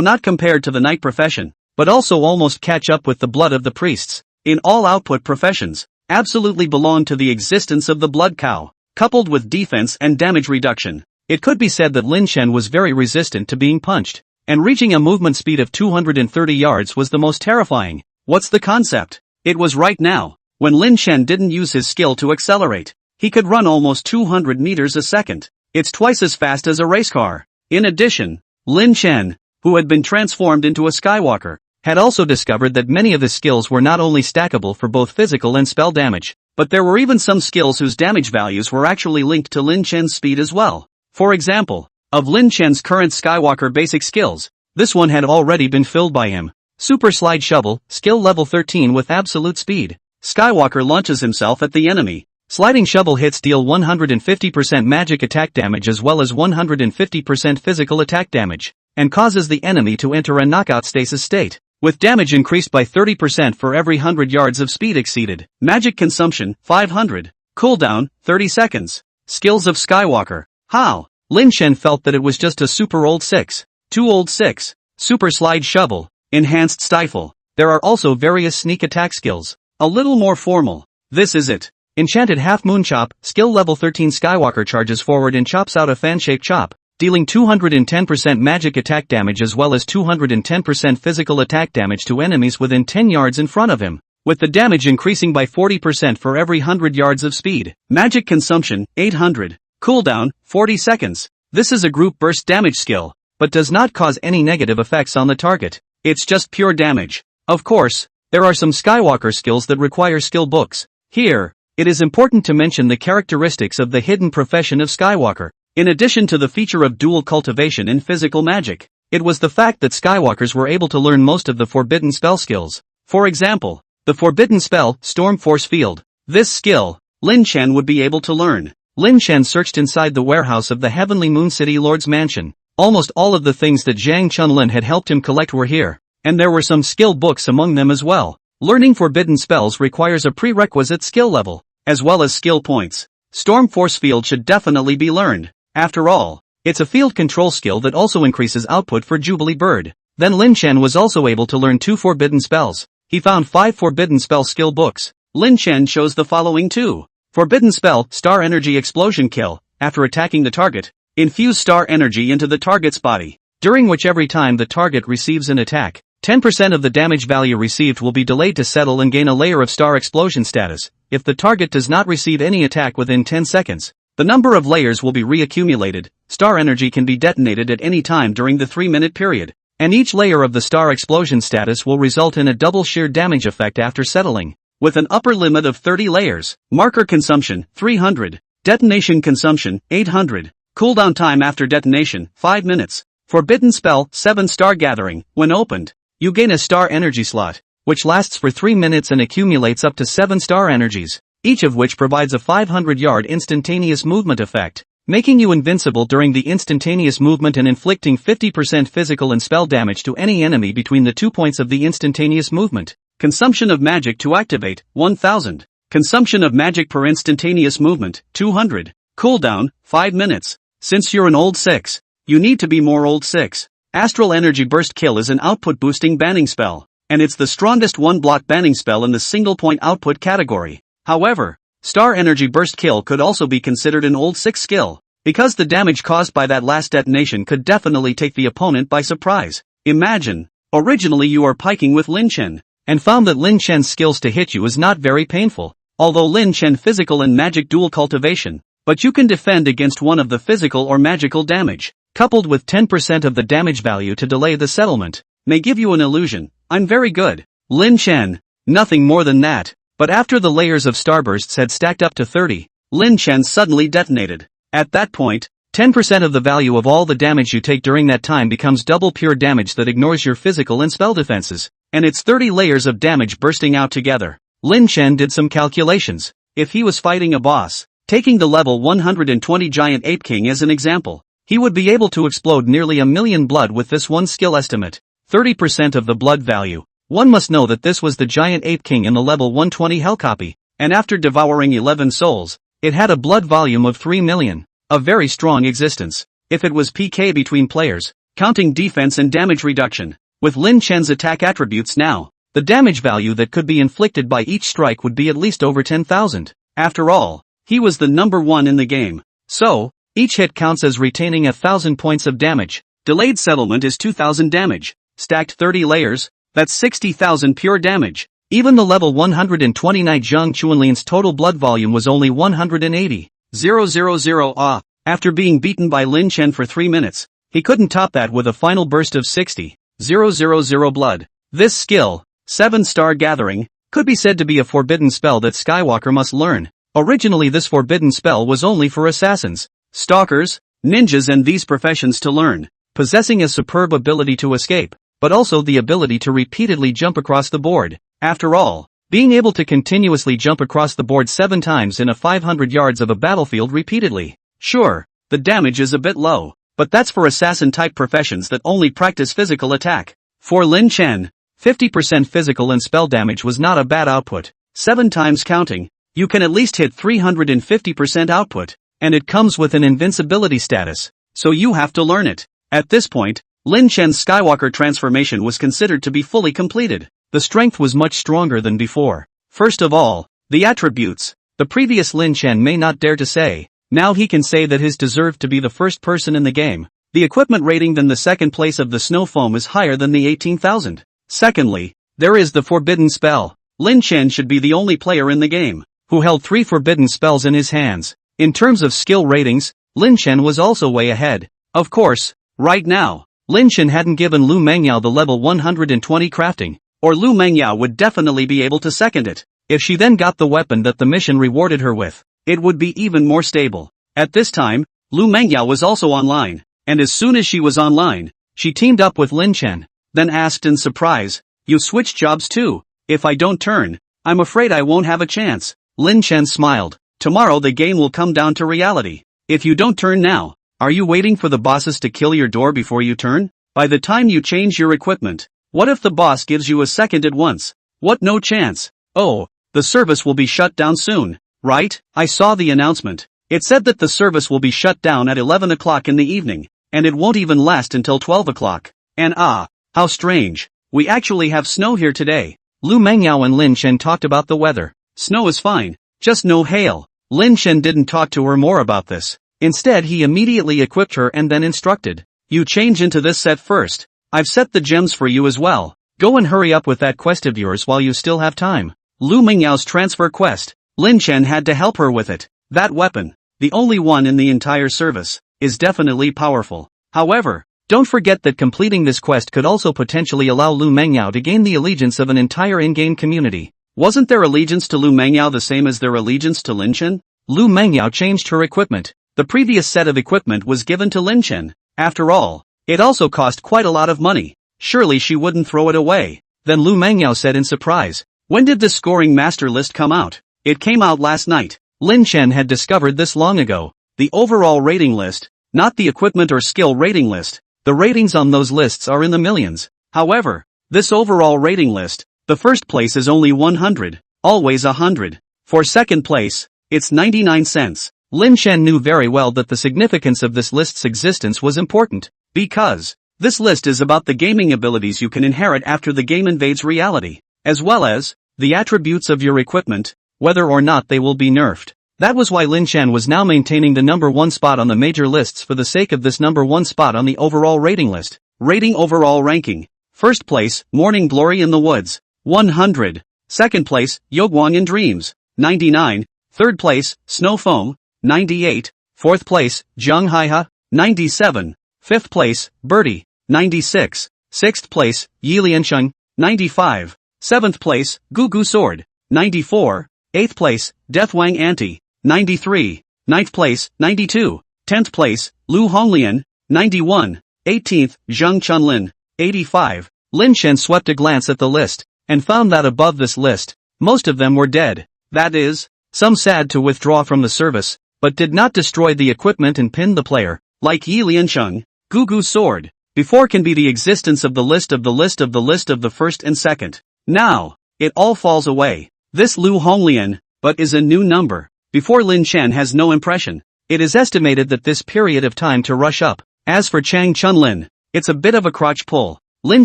not compared to the knight profession, but also almost catch up with the blood of the priests. In all output professions, absolutely belong to the existence of the blood cow, coupled with defense and damage reduction. It could be said that Lin Shen was very resistant to being punched, and reaching a movement speed of 230 yards was the most terrifying. What's the concept? It was right now, when Lin Shen didn't use his skill to accelerate. He could run almost 200 meters a second. It's twice as fast as a race car. In addition, Lin Shen, who had been transformed into a Skywalker, had also discovered that many of his skills were not only stackable for both physical and spell damage, but there were even some skills whose damage values were actually linked to Lin Shen's speed as well. For example, of Lin Shen's current Skywalker basic skills, this one had already been filled by him. Super Slide Shovel, skill level 13 with absolute speed. Skywalker launches himself at the enemy. Sliding shovel hits deal 150% magic attack damage as well as 150% physical attack damage, and causes the enemy to enter a knockout stasis state, with damage increased by 30% for every 100 yards of speed exceeded. Magic consumption, 500. Cooldown, 30 seconds. Skills of Skywalker. How? Lin Shen felt that it was just a super old 6. Too old 6. Super Slide Shovel. Enhanced Stifle. There are also various sneak attack skills. A little more formal. This is it. Enchanted Half Moon Chop, skill level 13. Skywalker charges forward and chops out a fan-shaped chop, dealing 210% magic attack damage as well as 210% physical attack damage to enemies within 10 yards in front of him, with the damage increasing by 40% for every 100 yards of speed. Magic consumption, 800. Cooldown, 40 seconds. This is a group burst damage skill, but does not cause any negative effects on the target. It's just pure damage. Of course, there are some Skywalker skills that require skill books. Here, it is important to mention the characteristics of the hidden profession of Skywalker. In addition to the feature of dual cultivation in physical magic, it was the fact that Skywalkers were able to learn most of the forbidden spell skills. For example, the forbidden spell, Storm Force Field. This skill, Lin Shen would be able to learn. Lin Shen searched inside the warehouse of the Heavenly Moon City Lord's mansion. Almost all of the things that Zhang Chunlin had helped him collect were here, and there were some skill books among them as well. Learning forbidden spells requires a prerequisite skill level, as well as skill points. Storm Force Field should definitely be learned. After all, it's a field control skill that also increases output for Jubilee Bird. Then Lin Shen was also able to learn 2 forbidden spells. He found 5 forbidden spell skill books. Lin Shen chose the following 2. Forbidden spell, Star Energy Explosion Kill. After attacking the target, infuse star energy into the target's body, during which every time the target receives an attack, 10% of the damage value received will be delayed to settle and gain a layer of star explosion status. If the target does not receive any attack within 10 seconds, the number of layers will be reaccumulated. Star energy can be detonated at any time during the 3-minute period, and each layer of the star explosion status will result in a double sheer damage effect after settling, with an upper limit of 30 layers. Marker consumption, 300. Detonation consumption, 800. Cooldown time after detonation, 5 minutes. Forbidden spell, 7-star gathering. When opened, you gain a star energy slot, which lasts for 3 minutes and accumulates up to 7 star energies, each of which provides a 500-yard instantaneous movement effect, making you invincible during the instantaneous movement and inflicting 50% physical and spell damage to any enemy between the 2 points of the instantaneous movement. Consumption of magic to activate, 1000. Consumption of magic per instantaneous movement, 200. Cooldown, 5 minutes. Since you're an old 6, you need to be more old 6. Astral Energy Burst Kill is an output-boosting banning spell, and it's the strongest one-block banning spell in the single-point output category. However, Star Energy Burst Kill could also be considered an old 6 skill, because the damage caused by that last detonation could definitely take the opponent by surprise. Imagine, originally you are piking with Lin Shen, and found that Lin Shen's skills to hit you is not very painful, although Lin Shen physical and magic dual cultivation, but you can defend against one of the physical or magical damage, coupled with 10% of the damage value to delay the settlement, may give you an illusion. I'm very good, Lin Shen. Nothing more than that. But after the layers of starbursts had stacked up to 30, Lin Shen suddenly detonated. At that point, 10% of the value of all the damage you take during that time becomes double pure damage that ignores your physical and spell defenses, and it's 30 layers of damage bursting out together. Lin Shen did some calculations. If he was fighting a boss, taking the level 120 Giant Ape King as an example, He would be able to explode nearly 1,000,000 blood with this one skill estimate. 30% of the blood value. One must know that this was the giant ape king in the level 120 hell copy, and after devouring 11 souls, it had a blood volume of 3 million. A very strong existence. If it was PK between players, counting defense and damage reduction, with Lin Chen's attack attributes now, the damage value that could be inflicted by each strike would be at least over 10,000. After all, he was the number one in the game. So, each hit counts as retaining 1,000 points of damage. Delayed settlement is 2,000 damage. Stacked 30 layers, that's 60,000 pure damage. Even the level 129 Zhang Chuanlin's total blood volume was only 180,000. After being beaten by Lin Chen for 3 minutes, he couldn't top that with a final burst of 60,000 blood. This skill, 7-star gathering, could be said to be a forbidden spell that Skywalker must learn. Originally this forbidden spell was only for assassins, stalkers, ninjas and these professions to learn, possessing a superb ability to escape, but also the ability to repeatedly jump across the board. After all, being able to continuously jump across the board 7 times in a 500 yards of a battlefield repeatedly. Sure, the damage is a bit low, but that's for assassin-type professions that only practice physical attack. For Lin Chen, 50% physical and spell damage was not a bad output. 7 times counting, you can at least hit 350% output, and it comes with an invincibility status, so you have to learn it. At this point, Lin Chen's Skywalker transformation was considered to be fully completed. The strength was much stronger than before. First of all, the attributes. The previous Lin Chen may not dare to say. Now he can say that his deserved to be the first person in the game. The equipment rating than the second place of the snow foam is higher than the 18,000. Secondly, there is the forbidden spell. Lin Chen should be the only player in the game who held 3 forbidden spells in his hands. In terms of skill ratings, Lin Chen was also way ahead. Of course, right now, Lin Chen hadn't given Lu Mengyao the level 120 crafting, or Lu Mengyao would definitely be able to second it. If she then got the weapon that the mission rewarded her with, it would be even more stable. At this time, Lu Mengyao was also online, and as soon as she was online, she teamed up with Lin Chen, then asked in surprise, "You switched jobs too? If I don't turn, I'm afraid I won't have a chance." Lin Chen smiled. "Tomorrow the game will come down to reality. If you don't turn now, are you waiting for the bosses to kill your door before you turn? By the time you change your equipment, what if the boss gives you a second at once? What, no chance? Oh, the service will be shut down soon, right? I saw the announcement. It said that the service will be shut down at 11 o'clock in the evening, and it won't even last until 12 o'clock. And how strange. We actually have snow here today." Lu Mengyao and Lin Chen talked about the weather. Snow is fine, just no hail. Lin Chen didn't talk to her more about this. Instead he immediately equipped her and then instructed, "You change into this set first. I've set the gems for you as well. Go and hurry up with that quest of yours while you still have time." Lu Mengyao's transfer quest. Lin Chen had to help her with it. That weapon, the only one in the entire service, is definitely powerful. However, don't forget that completing this quest could also potentially allow Lu Mengyao to gain the allegiance of an entire in-game community. Wasn't their allegiance to Lu Mengyao the same as their allegiance to Lin Chen? Lu Mengyao changed her equipment. The previous set of equipment was given to Lin Chen. After all, it also cost quite a lot of money. Surely she wouldn't throw it away. Then Lu Mengyao said in surprise, "When did this scoring master list come out?" "It came out last night." Lin Chen had discovered this long ago. The overall rating list, not the equipment or skill rating list. The ratings on those lists are in the millions. However, this overall rating list, the first place is only 100, always 100. For second place, it's 99 cents. Lin Chen knew very well that the significance of this list's existence was important, because this list is about the gaming abilities you can inherit after the game invades reality, as well as the attributes of your equipment, whether or not they will be nerfed. That was why Lin Chen was now maintaining the number 1 spot on the major lists for the sake of this number 1 spot on the overall rating list. Rating overall ranking. First place, Morning Glory in the Woods, 100. Second place, Yoguang in Dreams, 99. Third place, Snow Foam, 98. Fourth place, Zhang Haiha, 97. Fifth place, Birdie, 96. Sixth place, Yi Liansheng, 95. Seventh place, Gugu Sword, 94. Eighth place, Death Wang Anti, 93. Ninth place, 92. 10th place, Lu Honglian, 91. 18th, Zhang Chunlin, 85. Lin Chen swept a glance at the list, and found that above this list, most of them were dead. That is, some sad to withdraw from the service, but did not destroy the equipment and pin the player. like Yi Liancheng, Gugu Sword, before can be the existence of the list of the list of the list of the first and second. Now, it all falls away. This Lu Honglian, but is a new number. Before Lin Chen has no impression. It is estimated that this period of time to rush up. As for Chang Chunlin, it's a bit of a crotch pull. Lin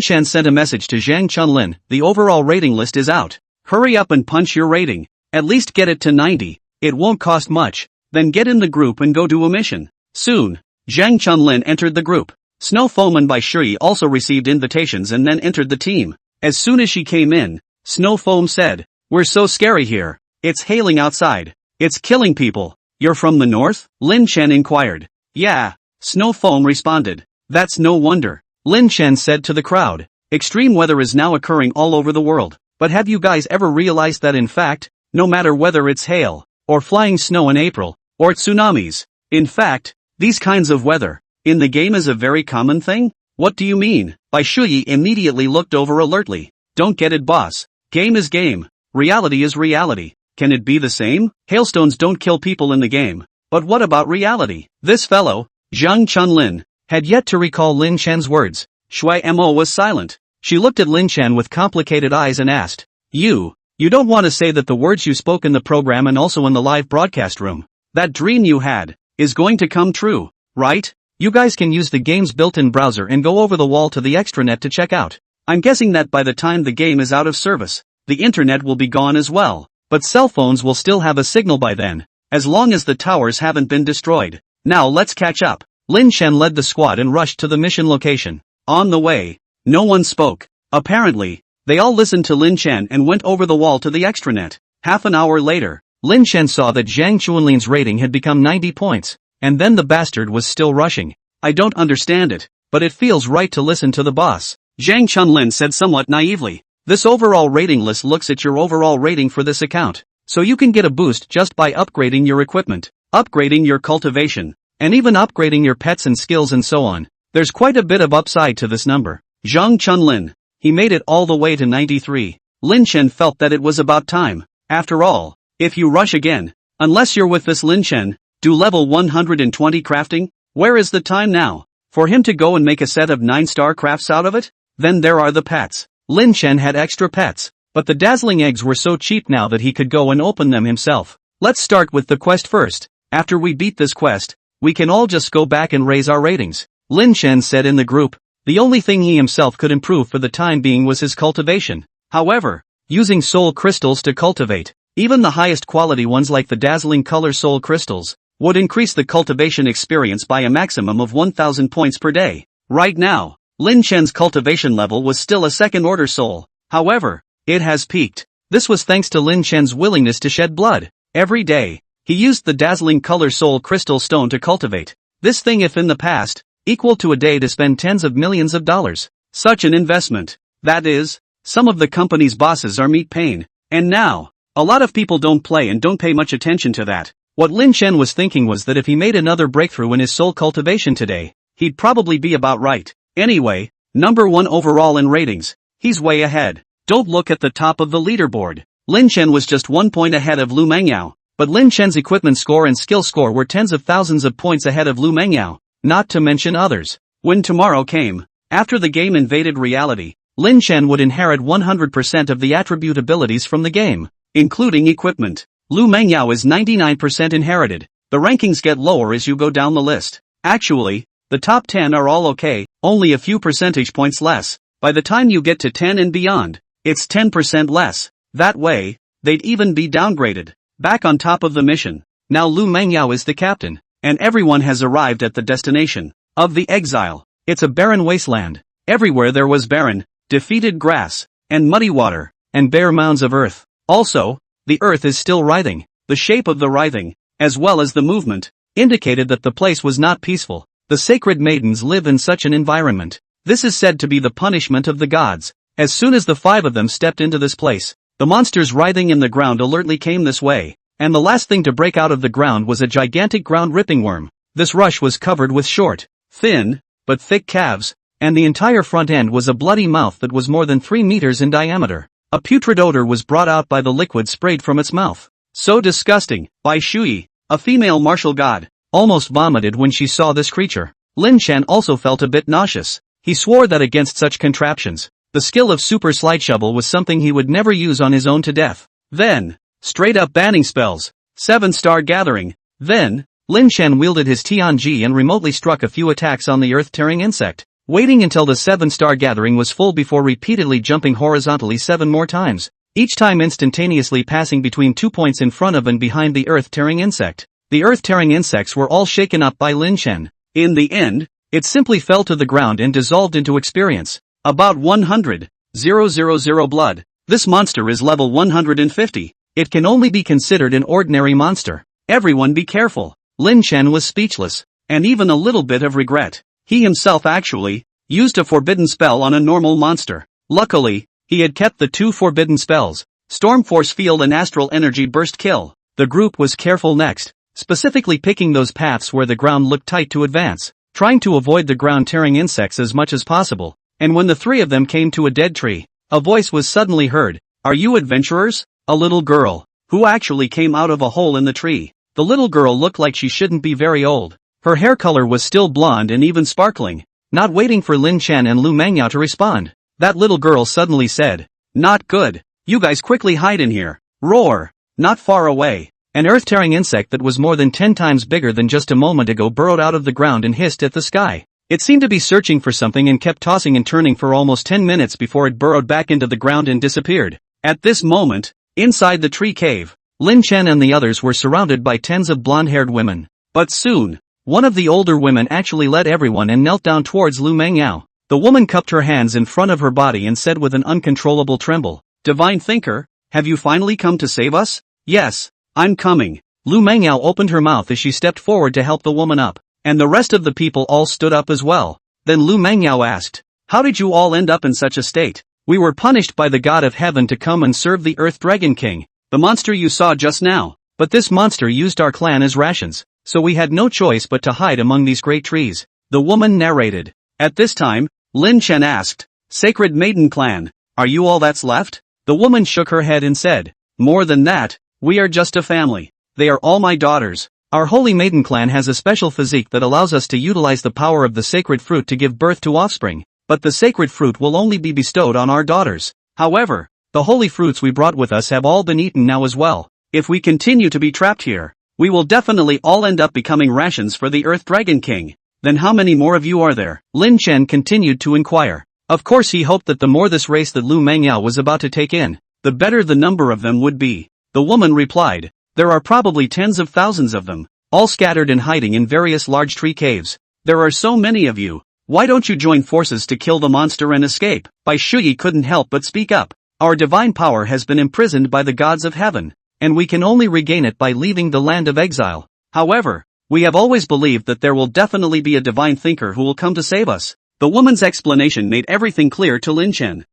Chen sent a message to Zhang Chunlin, the overall rating list is out. Hurry up and punch your rating. At least get it to 90. It won't cost much. Then get in the group and go do a mission. Soon, Zhang Chunlin entered the group. Snow Foeman by Shui also received invitations and then entered the team. As soon as she came in, Snow Foam said, "We're so scary here. It's hailing outside. It's killing people. You're from the north?" Lin Chen inquired. "Yeah," Snow Foam responded. "That's no wonder," Lin Chen said to the crowd. "Extreme weather is now occurring all over the world. But have you guys ever realized that in fact, no matter whether it's hail, or flying snow in April, or tsunamis, in fact, these kinds of weather, in the game is a very common thing?" "What do you mean?" Bai Shuyi immediately looked over alertly. "Don't get it, boss. Game is game. Reality is reality. Can it be the same? Hailstones don't kill people in the game. But what about reality?" This fellow, Zhang Chunlin, had yet to recall Lin Chen's words. Shui Mo was silent. She looked at Lin Chen with complicated eyes and asked, You don't want to say that the words you spoke in the program and also in the live broadcast room, that dream you had, is going to come true, right? You guys can use the game's built-in browser and go over the wall to the extranet to check out. I'm guessing that by the time the game is out of service, the internet will be gone as well. But cell phones will still have a signal by then, as long as the towers haven't been destroyed. Now let's catch up. Lin Chen led the squad and rushed to the mission location. On the way, no one spoke. Apparently, they all listened to Lin Chen and went over the wall to the extranet. Half an hour later, Lin Chen saw that Zhang Chunlin's rating had become 90 points, and then the bastard was still rushing. "I don't understand it, but it feels right to listen to the boss," Zhang Chunlin said somewhat naively. "This overall rating list looks at your overall rating for this account, so you can get a boost just by upgrading your equipment, upgrading your cultivation, and even upgrading your pets and skills and so on. There's quite a bit of upside to this number." Zhang Chunlin, he made it all the way to 93. Lin Chen felt that it was about time. After all, if you rush again, unless you're with this Lin Chen, do level 120 crafting, where is the time now? For him to go and make a set of 9-star crafts out of it? Then there are the pets. Lin Chen had extra pets, but the dazzling eggs were so cheap now that he could go and open them himself. Let's start with the quest first. After we beat this quest, we can all just go back and raise our ratings, Lin Chen said in the group. The only thing he himself could improve for the time being was his cultivation. However, using soul crystals to cultivate, even the highest quality ones like the dazzling color soul crystals, would increase the cultivation experience by a maximum of 1000 points per day. Right now, Lin Chen's cultivation level was still a second-order soul. However, it has peaked. This was thanks to Lin Chen's willingness to shed blood. Every day, he used the dazzling color soul crystal stone to cultivate. This thing, if in the past, equal to a day to spend tens of millions of dollars. Such an investment. That is, some of the company's bosses are meat pain. And now, a lot of people don't play and don't pay much attention to that. What Lin Chen was thinking was that if he made another breakthrough in his soul cultivation today, he'd probably be about right. Anyway, number 1 overall in ratings. He's way ahead. Don't look at the top of the leaderboard. Lin Chen was just 1 point ahead of Lu Mengyao, but Lin Chen's equipment score and skill score were tens of thousands of points ahead of Lu Mengyao, not to mention others. When tomorrow came, after the game invaded reality, Lin Chen would inherit 100% of the attribute abilities from the game, including equipment. Lu Mengyao is 99% inherited. The rankings get lower as you go down the list. Actually, the top 10 are all okay, only a few percentage points less. By the time you get to 10 and beyond, it's 10% less. That way, they'd even be downgraded. Back on top of the mission. Now Lu Mengyao is the captain, and everyone has arrived at the destination of the exile. It's a barren wasteland. Everywhere there was barren, defeated grass, and muddy water, and bare mounds of earth. Also, the earth is still writhing. The shape of the writhing, as well as the movement, indicated that the place was not peaceful. The sacred maidens live in such an environment. This is said to be the punishment of the gods. As soon as the 5 of them stepped into this place, the monsters writhing in the ground alertly came this way, and the last thing to break out of the ground was a gigantic ground-ripping worm. This rush was covered with short, thin, but thick calves, and the entire front end was a bloody mouth that was more than 3 meters in diameter. A putrid odor was brought out by the liquid sprayed from its mouth. So disgusting. Bai Shui, a female martial god, almost vomited when she saw this creature. Lin Chen also felt a bit nauseous. He swore that against such contraptions, the skill of Super Slide Shovel was something he would never use on his own to death. Then, straight up banning spells. 7-star gathering. Then, Lin Chen wielded his Tianji and remotely struck a few attacks on the earth-tearing insect, waiting until the 7-star gathering was full before repeatedly jumping horizontally 7 more times, each time instantaneously passing between 2 points in front of and behind the earth-tearing insect. The earth-tearing insects were all shaken up by Lin Chen. In the end, it simply fell to the ground and dissolved into experience. About 100,000 blood. This monster is level 150. It can only be considered an ordinary monster. Everyone be careful. Lin Chen was speechless, and even a little bit of regret. He himself actually used a forbidden spell on a normal monster. Luckily, he had kept the 2 forbidden spells, Storm Force Field and Astral Energy Burst Kill. The group was careful next, specifically picking those paths where the ground looked tight to advance, trying to avoid the ground-tearing insects as much as possible. And when the 3 of them came to a dead tree, a voice was suddenly heard. "Are you adventurers?" A little girl, who actually came out of a hole in the tree. The little girl looked like she shouldn't be very old. Her hair color was still blonde and even sparkling. Not waiting for Lin Chen and Lu Mangyao to respond, that little girl suddenly said, "Not good. You guys quickly hide in here." Roar! Not far away, an earth-tearing insect that was more than 10 times bigger than just a moment ago burrowed out of the ground and hissed at the sky. It seemed to be searching for something and kept tossing and turning for almost 10 minutes before it burrowed back into the ground and disappeared. At this moment, inside the tree cave, Lin Chen and the others were surrounded by tens of blonde-haired women. But soon, one of the older women actually led everyone and knelt down towards Lu Mangyao. The woman cupped her hands in front of her body and said with an uncontrollable tremble, "Divine Thinker, have you finally come to save us?" "Yes, I'm coming." Lu Mangyao opened her mouth as she stepped forward to help the woman up, and the rest of the people all stood up as well. Then Lu Mangyao asked, "How did you all end up in such a state?" "We were punished by the god of heaven to come and serve the Earth Dragon King, the monster you saw just now. But this monster used our clan as rations, so we had no choice but to hide among these great trees," the woman narrated. At this time, Lin Chen asked, "Sacred Maiden Clan, are you all that's left?" The woman shook her head and said, "More than that, we are just a family. They are all my daughters. Our Holy Maiden Clan has a special physique that allows us to utilize the power of the sacred fruit to give birth to offspring, but the sacred fruit will only be bestowed on our daughters. However, the holy fruits we brought with us have all been eaten now as well. If we continue to be trapped here, we will definitely all end up becoming rations for the Earth Dragon King." "Then how many more of you are there?" Lin Chen continued to inquire. Of course he hoped that the more this race that Lu Mangyao was about to take in, the better the number of them would be. The woman replied, "There are probably tens of thousands of them, all scattered and hiding in various large tree caves. There are so many of you. Why don't you join forces to kill the monster and escape?" Bai Shuyi couldn't help but speak up. "Our divine power has been imprisoned by the gods of heaven, and we can only regain it by leaving the land of exile. However, we have always believed that there will definitely be a divine thinker who will come to save us." The woman's explanation made everything clear to Lin Chen.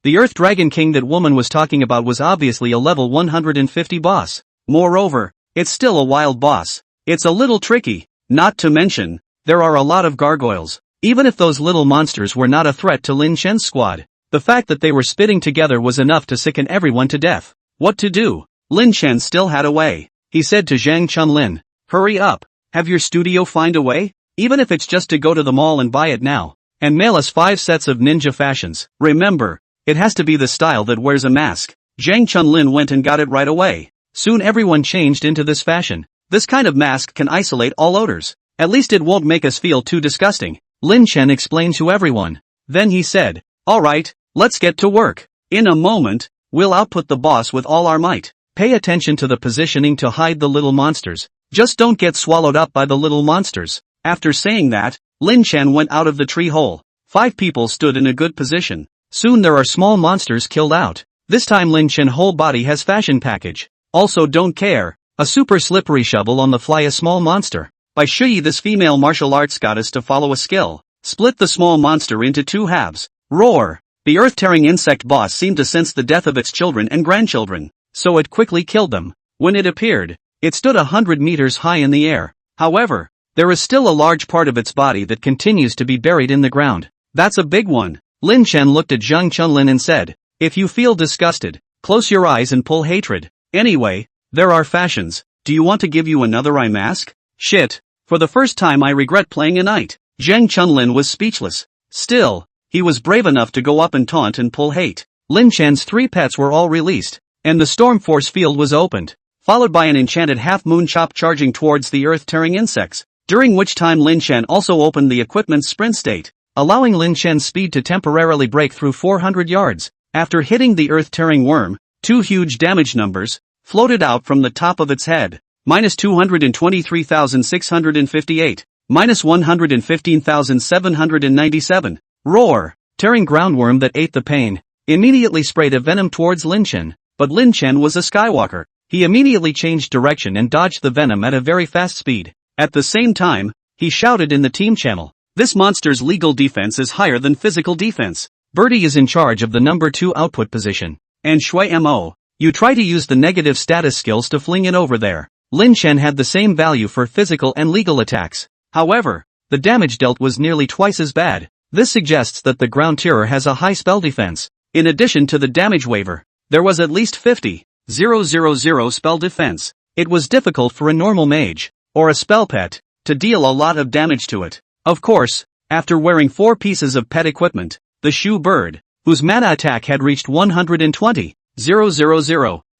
The Earth Dragon King that woman was talking about was obviously a level 150 boss. Moreover, it's still a wild boss. It's a little tricky, not to mention, there are a lot of gargoyles. Even if those little monsters were not a threat to Lin Chen's squad, the fact that they were spitting together was enough to sicken everyone to death. What to do? Lin Chen still had a way. He said to Zhang Chunlin, "Hurry up. Have your studio find a way? Even if it's just to go to the mall and buy it now, and mail us 5 sets of ninja fashions. Remember, it has to be the style that wears a mask." Zhang Chunlin went and got it right away. Soon everyone changed into this fashion. This kind of mask can isolate all odors. At least it won't make us feel too disgusting, Lin Chen explained to everyone. Then he said, "Alright, let's get to work. In a moment, we'll output the boss with all our might. Pay attention to the positioning to hide the little monsters. Just don't get swallowed up by the little monsters." After saying that, Lin Chen went out of the tree hole. 5 people stood in a good position. Soon there are small monsters killed out. This time Lin Chen whole body has fashion package. Also don't care, a super slippery shovel on the fly a small monster. Bai Shuyi this female martial arts goddess to follow a skill. Split the small monster into 2 halves. Roar! The earth-tearing insect boss seemed to sense the death of its children and grandchildren, so it quickly killed them. When it appeared, it stood 100 meters high in the air. However, there is still a large part of its body that continues to be buried in the ground. That's a big one. Lin Chen looked at Zhang Chunlin and said, "If you feel disgusted, close your eyes and pull hatred. Anyway, there are fashions. Do you want to give you another eye mask?" Shit. For the first time I regret playing a knight. Zhang Chunlin was speechless. Still, he was brave enough to go up and taunt and pull hate. Lin Chan's 3 pets were all released, and the Storm Force field was opened, followed by an enchanted half-moon chop charging towards the earth-tearing insects, during which time Lin Chan also opened the equipment's sprint state, allowing Lin Chan's speed to temporarily break through 400 yards. After hitting the earth-tearing worm, 2 huge damage numbers floated out from the top of its head. Minus 223,658. Minus 115,797. Roar! Tearing groundworm that ate the pain immediately sprayed a venom towards Lin Chen, but Lin Chen was a Skywalker. He immediately changed direction and dodged the venom at a very fast speed. At the same time, he shouted in the team channel, "This monster's legal defense is higher than physical defense. Birdie is in charge of the number 2 output position. And Shui Mo, you try to use the negative status skills to fling it over there." Lin Chen had the same value for physical and legal attacks. However, the damage dealt was nearly twice as bad. This suggests that the ground terror has a high spell defense. In addition to the damage waiver, there was at least 50,000 spell defense. It was difficult for a normal mage, or a spell pet, to deal a lot of damage to it. Of course, after wearing 4 pieces of pet equipment, the shoe bird, whose mana attack had reached 120,000,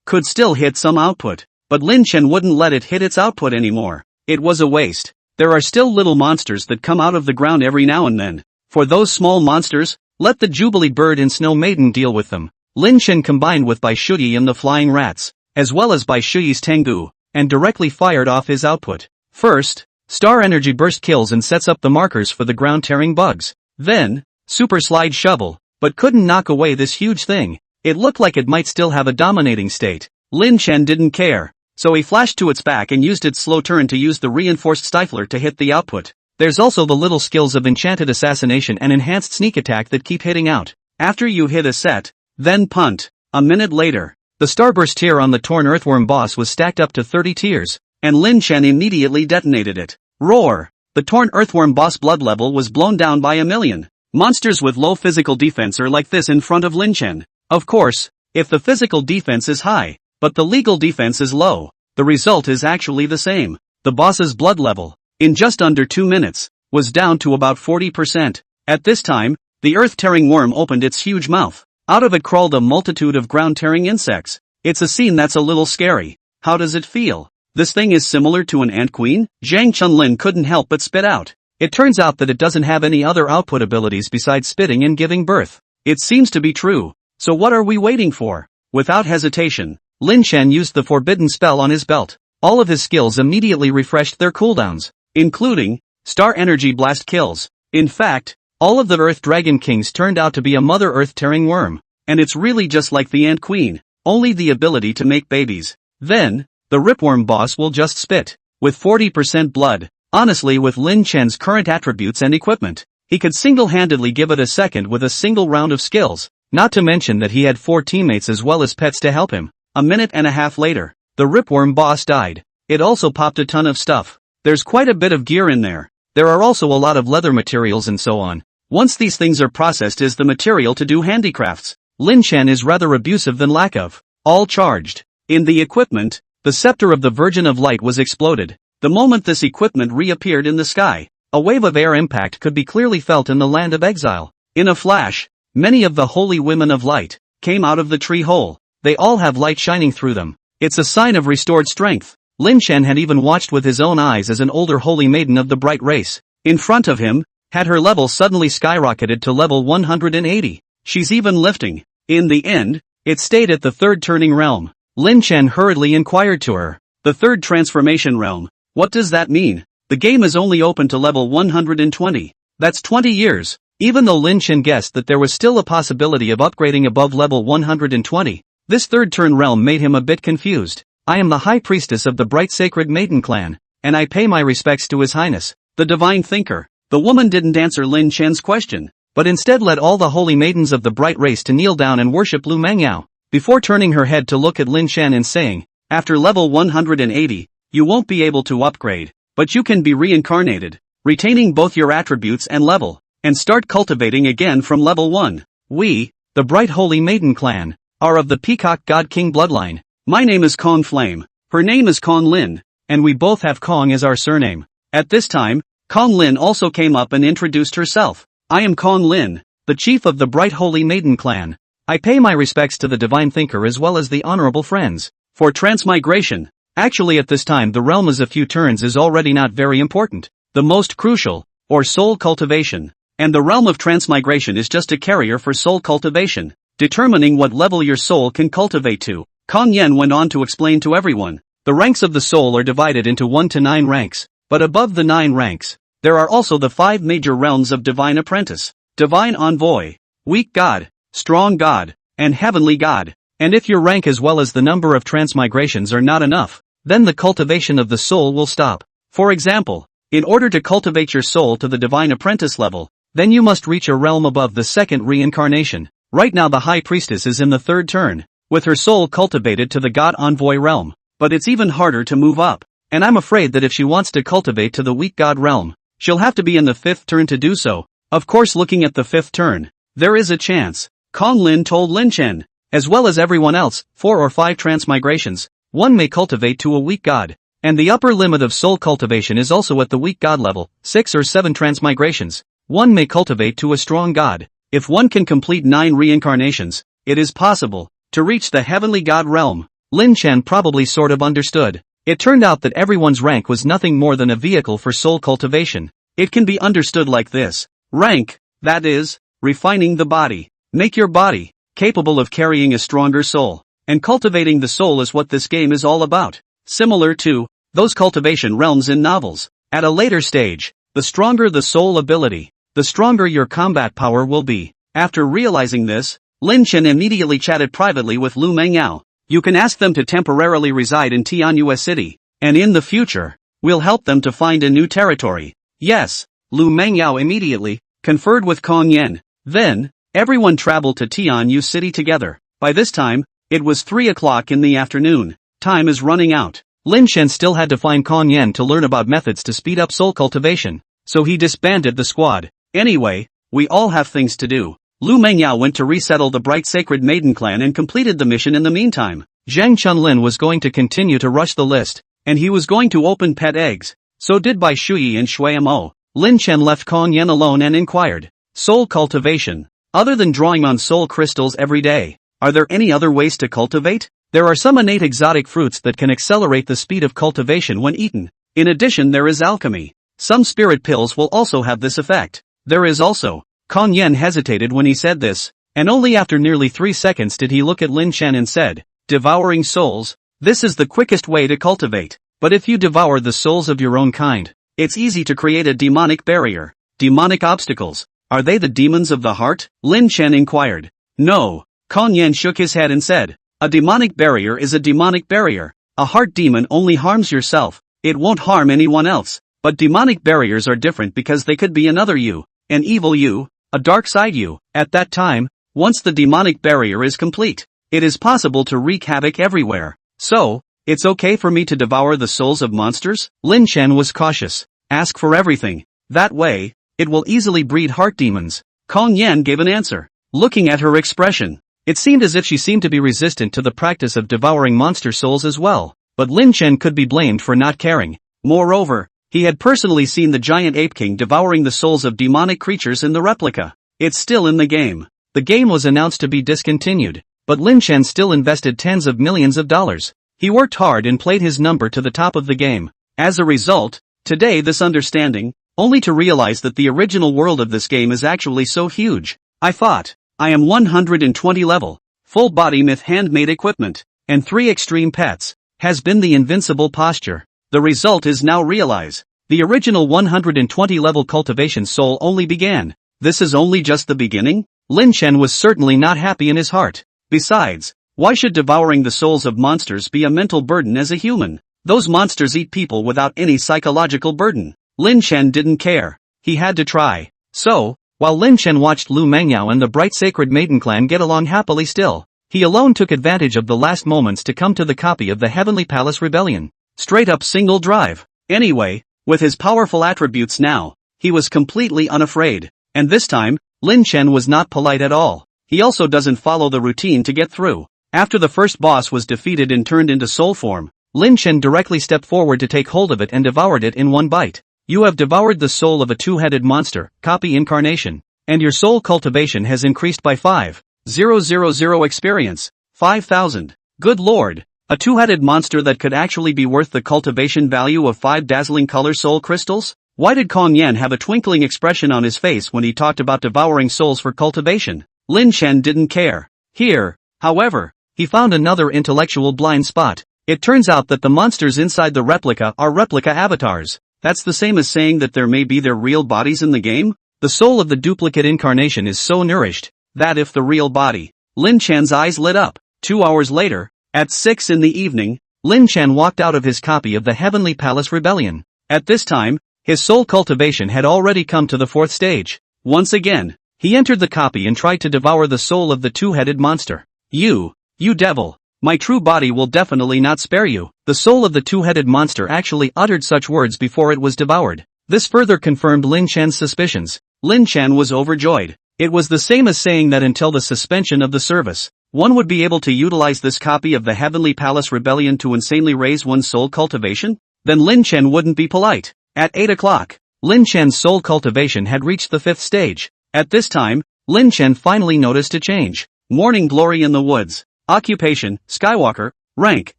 could still hit some output, but Lin Chen wouldn't let it hit its output anymore. It was a waste. There are still little monsters that come out of the ground every now and then. For those small monsters, let the Jubilee Bird and Snow Maiden deal with them. Lin Chen combined with Bai Shuyi and the Flying Rats, as well as Bai Shuyi's Tengu, and directly fired off his output. First, Star Energy Burst kills and sets up the markers for the ground-tearing bugs. Then, Super Slide Shovel, but couldn't knock away this huge thing. It looked like it might still have a dominating state. Lin Chen didn't care, so he flashed to its back and used its slow turn to use the reinforced Stifler to hit the output. There's also the little skills of Enchanted Assassination and Enhanced Sneak Attack that keep hitting out. After you hit a set, then punt. A minute later, the Starburst tier on the Torn Earthworm boss was stacked up to 30 tiers, and Lin Chen immediately detonated it. Roar! The Torn Earthworm boss blood level was blown down by 1,000,000. Monsters with low physical defense are like this in front of Lin Chen. Of course, if the physical defense is high, but the legal defense is low, the result is actually the same. The boss's blood level, in just under 2 minutes, was down to about 40%. At this time, the earth-tearing worm opened its huge mouth. Out of it crawled a multitude of ground-tearing insects. It's a scene that's a little scary. How does it feel? This thing is similar to an ant queen? Zhang Chunlin couldn't help but spit out. It turns out that it doesn't have any other output abilities besides spitting and giving birth. It seems to be true. So what are we waiting for? Without hesitation, Lin Chen used the forbidden spell on his belt. All of his skills immediately refreshed their cooldowns, including Star Energy Blast kills. In fact, all of the Earth Dragon Kings turned out to be a Mother Earth-tearing worm. And it's really just like the Ant Queen, only the ability to make babies. Then, the Ripworm boss will just spit, with 40% blood. Honestly, with Lin Chen's current attributes and equipment, he could single-handedly give it a second with a single round of skills, not to mention that he had 4 teammates as well as pets to help him. A minute and a half later, the Ripworm boss died. It also popped a ton of stuff. There's quite a bit of gear in there. There are also a lot of leather materials and so on. Once these things are processed is the material to do handicrafts. Lin Chen is rather abusive than lack of. All charged. In the equipment, the Scepter of the Virgin of Light was exploded. The moment this equipment reappeared in the sky, a wave of air impact could be clearly felt in the land of exile. In a flash, many of the holy women of light came out of the tree hole. They all have light shining through them. It's a sign of restored strength. Lin Chen had even watched with his own eyes as an older holy maiden of the bright race, in front of him, had her level suddenly skyrocketed to level 180. She's even lifting. In the end, it stayed at the 3rd turning realm. Lin Chen hurriedly inquired to her. The 3rd transformation realm. What does that mean? The game is only open to level 120. That's 20 years. Even though Lin Chen guessed that there was still a possibility of upgrading above level 120, this 3rd turn realm made him a bit confused. I am the High Priestess of the Bright Sacred Maiden clan, and I pay my respects to His Highness, the Divine Thinker. The woman didn't answer Lin Chen's question, but instead led all the holy maidens of the bright race to kneel down and worship Lu Mengyao, before turning her head to look at Lin Chen and saying, after level 180, you won't be able to upgrade, but you can be reincarnated, retaining both your attributes and level, and start cultivating again from level 1. We, the Bright Holy Maiden clan, are of the Peacock God King bloodline. My name is Con Flame, her name is Con Lin, and we both have Kong as our surname. At this time, Kong Lin also came up and introduced herself. I am Kong Lin, the chief of the Bright Holy Maiden clan. I pay my respects to the Divine Thinker as well as the honorable friends. For transmigration, actually at this time the realm as a few turns is already not very important. The most crucial, or soul cultivation. And the realm of transmigration is just a carrier for soul cultivation, determining what level your soul can cultivate to. Kong Yen went on to explain to everyone. The ranks of the soul are divided into 1 to 9 ranks, but above the 9 ranks, there are also the 5 major realms of Divine Apprentice, Divine Envoy, Weak God, Strong God, and Heavenly God. And if your rank as well as the number of transmigrations are not enough, then the cultivation of the soul will stop. For example, in order to cultivate your soul to the Divine Apprentice level, then you must reach a realm above the 2nd reincarnation. Right now the High Priestess is in the 3rd turn, with her soul cultivated to the God Envoy realm, but it's even harder to move up, and I'm afraid that if she wants to cultivate to the Weak God realm, she'll have to be in the 5th turn to do so. Of course, looking at the 5th turn, there is a chance. Kong Lin told Lin Chen, as well as everyone else, 4 or 5 transmigrations, one may cultivate to a Weak God, and the upper limit of soul cultivation is also at the Weak God level. 6 or 7 transmigrations, one may cultivate to a Strong God. If one can complete 9 reincarnations, it is possible to reach the Heavenly God realm. Lin Chen probably sort of understood. It turned out that everyone's rank was nothing more than a vehicle for soul cultivation. It can be understood like this. Rank, that is, refining the body. Make your body capable of carrying a stronger soul. And cultivating the soul is what this game is all about. Similar to those cultivation realms in novels. At a later stage, the stronger the soul ability, the stronger your combat power will be. After realizing this, Lin Chen immediately chatted privately with Lu Mengyao. You can ask them to temporarily reside in Tianyue City, and in the future, we'll help them to find a new territory. Yes, Lu Mengyao immediately conferred with Kong Yen. Then, everyone traveled to Tianyue City together. By this time, it was 3 o'clock in the afternoon. Time is running out. Lin Chen still had to find Kong Yen to learn about methods to speed up soul cultivation, so he disbanded the squad. Anyway, we all have things to do. Lu Mengyao went to resettle the Bright Sacred Maiden clan and completed the mission in the meantime. Zhang Chunlin was going to continue to rush the list, and he was going to open pet eggs. So did Bai Shuyi and Shui Mo. Lin Chen left Kong Yen alone and inquired. Soul cultivation. Other than drawing on soul crystals every day, are there any other ways to cultivate? There are some innate exotic fruits that can accelerate the speed of cultivation when eaten. In addition, there is alchemy. Some spirit pills will also have this effect. There is also. Kong Yen hesitated when he said this, and only after nearly 3 seconds did he look at Lin Chen and said, devouring souls. This is the quickest way to cultivate. But if you devour the souls of your own kind, it's easy to create a demonic barrier. Demonic obstacles. Are they the demons of the heart? Lin Chen inquired. No. Kong Yen shook his head and said, a demonic barrier is a demonic barrier. A heart demon only harms yourself. It won't harm anyone else. But demonic barriers are different because they could be another you, an evil you, a dark side you. At that time, once the demonic barrier is complete, it is possible to wreak havoc everywhere. So, it's okay for me to devour the souls of monsters? Lin Chen was cautious. Ask for everything. That way, it will easily breed heart demons. Kong Yen gave an answer. Looking at her expression, it seemed as if she seemed to be resistant to the practice of devouring monster souls as well. But Lin Chen could be blamed for not caring. Moreover, he had personally seen the giant ape king devouring the souls of demonic creatures in the replica. It's still in the game. The game was announced to be discontinued, but Lin Chen still invested tens of millions of dollars. He worked hard and played his number to the top of the game. As a result, today this understanding, only to realize that the original world of this game is actually so huge. I thought, I am 120 level, full body myth handmade equipment, and 3 extreme pets, has been the invincible posture. The result is now realize. The original 120 level cultivation soul only began. This is only just the beginning? Lin Chen was certainly not happy in his heart. Besides, why should devouring the souls of monsters be a mental burden as a human? Those monsters eat people without any psychological burden. Lin Chen didn't care. He had to try. So, while Lin Chen watched Lu Mengyao and the Bright Sacred Maiden clan get along happily still, he alone took advantage of the last moments to come to the copy of the Heavenly Palace Rebellion. Straight up single drive. Anyway, with his powerful attributes now, he was completely unafraid. And this time, Lin Chen was not polite at all. He also doesn't follow the routine to get through. After the first boss was defeated and turned into soul form, Lin Chen directly stepped forward to take hold of it and devoured it in one bite. You have devoured the soul of a two-headed monster, copy incarnation. And your soul cultivation has increased by 5,000 experience. 5,000. Good lord. A two-headed monster that could actually be worth the cultivation value of 5 dazzling color soul crystals? Why did Kong Yan have a twinkling expression on his face when he talked about devouring souls for cultivation? Lin Chen didn't care. Here, however, he found another intellectual blind spot. It turns out that the monsters inside the replica are replica avatars. That's the same as saying that there may be their real bodies in the game? The soul of the duplicate incarnation is so nourished, that if the real body. Lin Chan's eyes lit up. 2 hours later, at 6 in the evening, Lin Chan walked out of his copy of the Heavenly Palace Rebellion. At this time, his soul cultivation had already come to the 4th stage. Once again, he entered the copy and tried to devour the soul of the two-headed monster. You devil. My true body will definitely not spare you. The soul of the two-headed monster actually uttered such words before it was devoured. This further confirmed Lin Chan's suspicions. Lin Chan was overjoyed. It was the same as saying that until the suspension of the service, one would be able to utilize this copy of the Heavenly Palace Rebellion to insanely raise one's soul cultivation? Then Lin Chen wouldn't be polite. At 8 o'clock, Lin Chan's soul cultivation had reached the 5th stage. At this time, Lin Chen finally noticed a change. Morning glory in the woods. Occupation, Skywalker. Rank,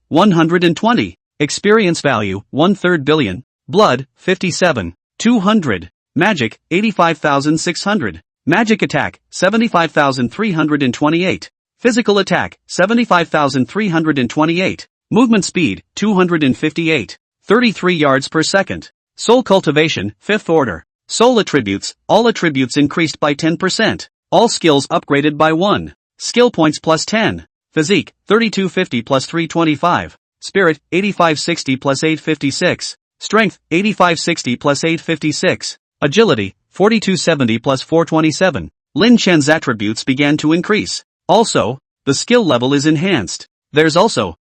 120. Experience value, 1/3 billion. Blood, 57. 200. Magic, 85,600. Magic attack, 75,328. Physical attack, 75,328. Movement speed, 258. 33 yards per second. Soul cultivation, 5th order. Soul attributes, all attributes increased by 10%. All skills upgraded by 1. Skill points plus 10. Physique, 3250 plus 325. Spirit, 8560 plus 856. Strength, 8560 plus 856. Agility, 4270 plus 427. Lin Chen's attributes began to increase. Also, the skill level is enhanced. There's also,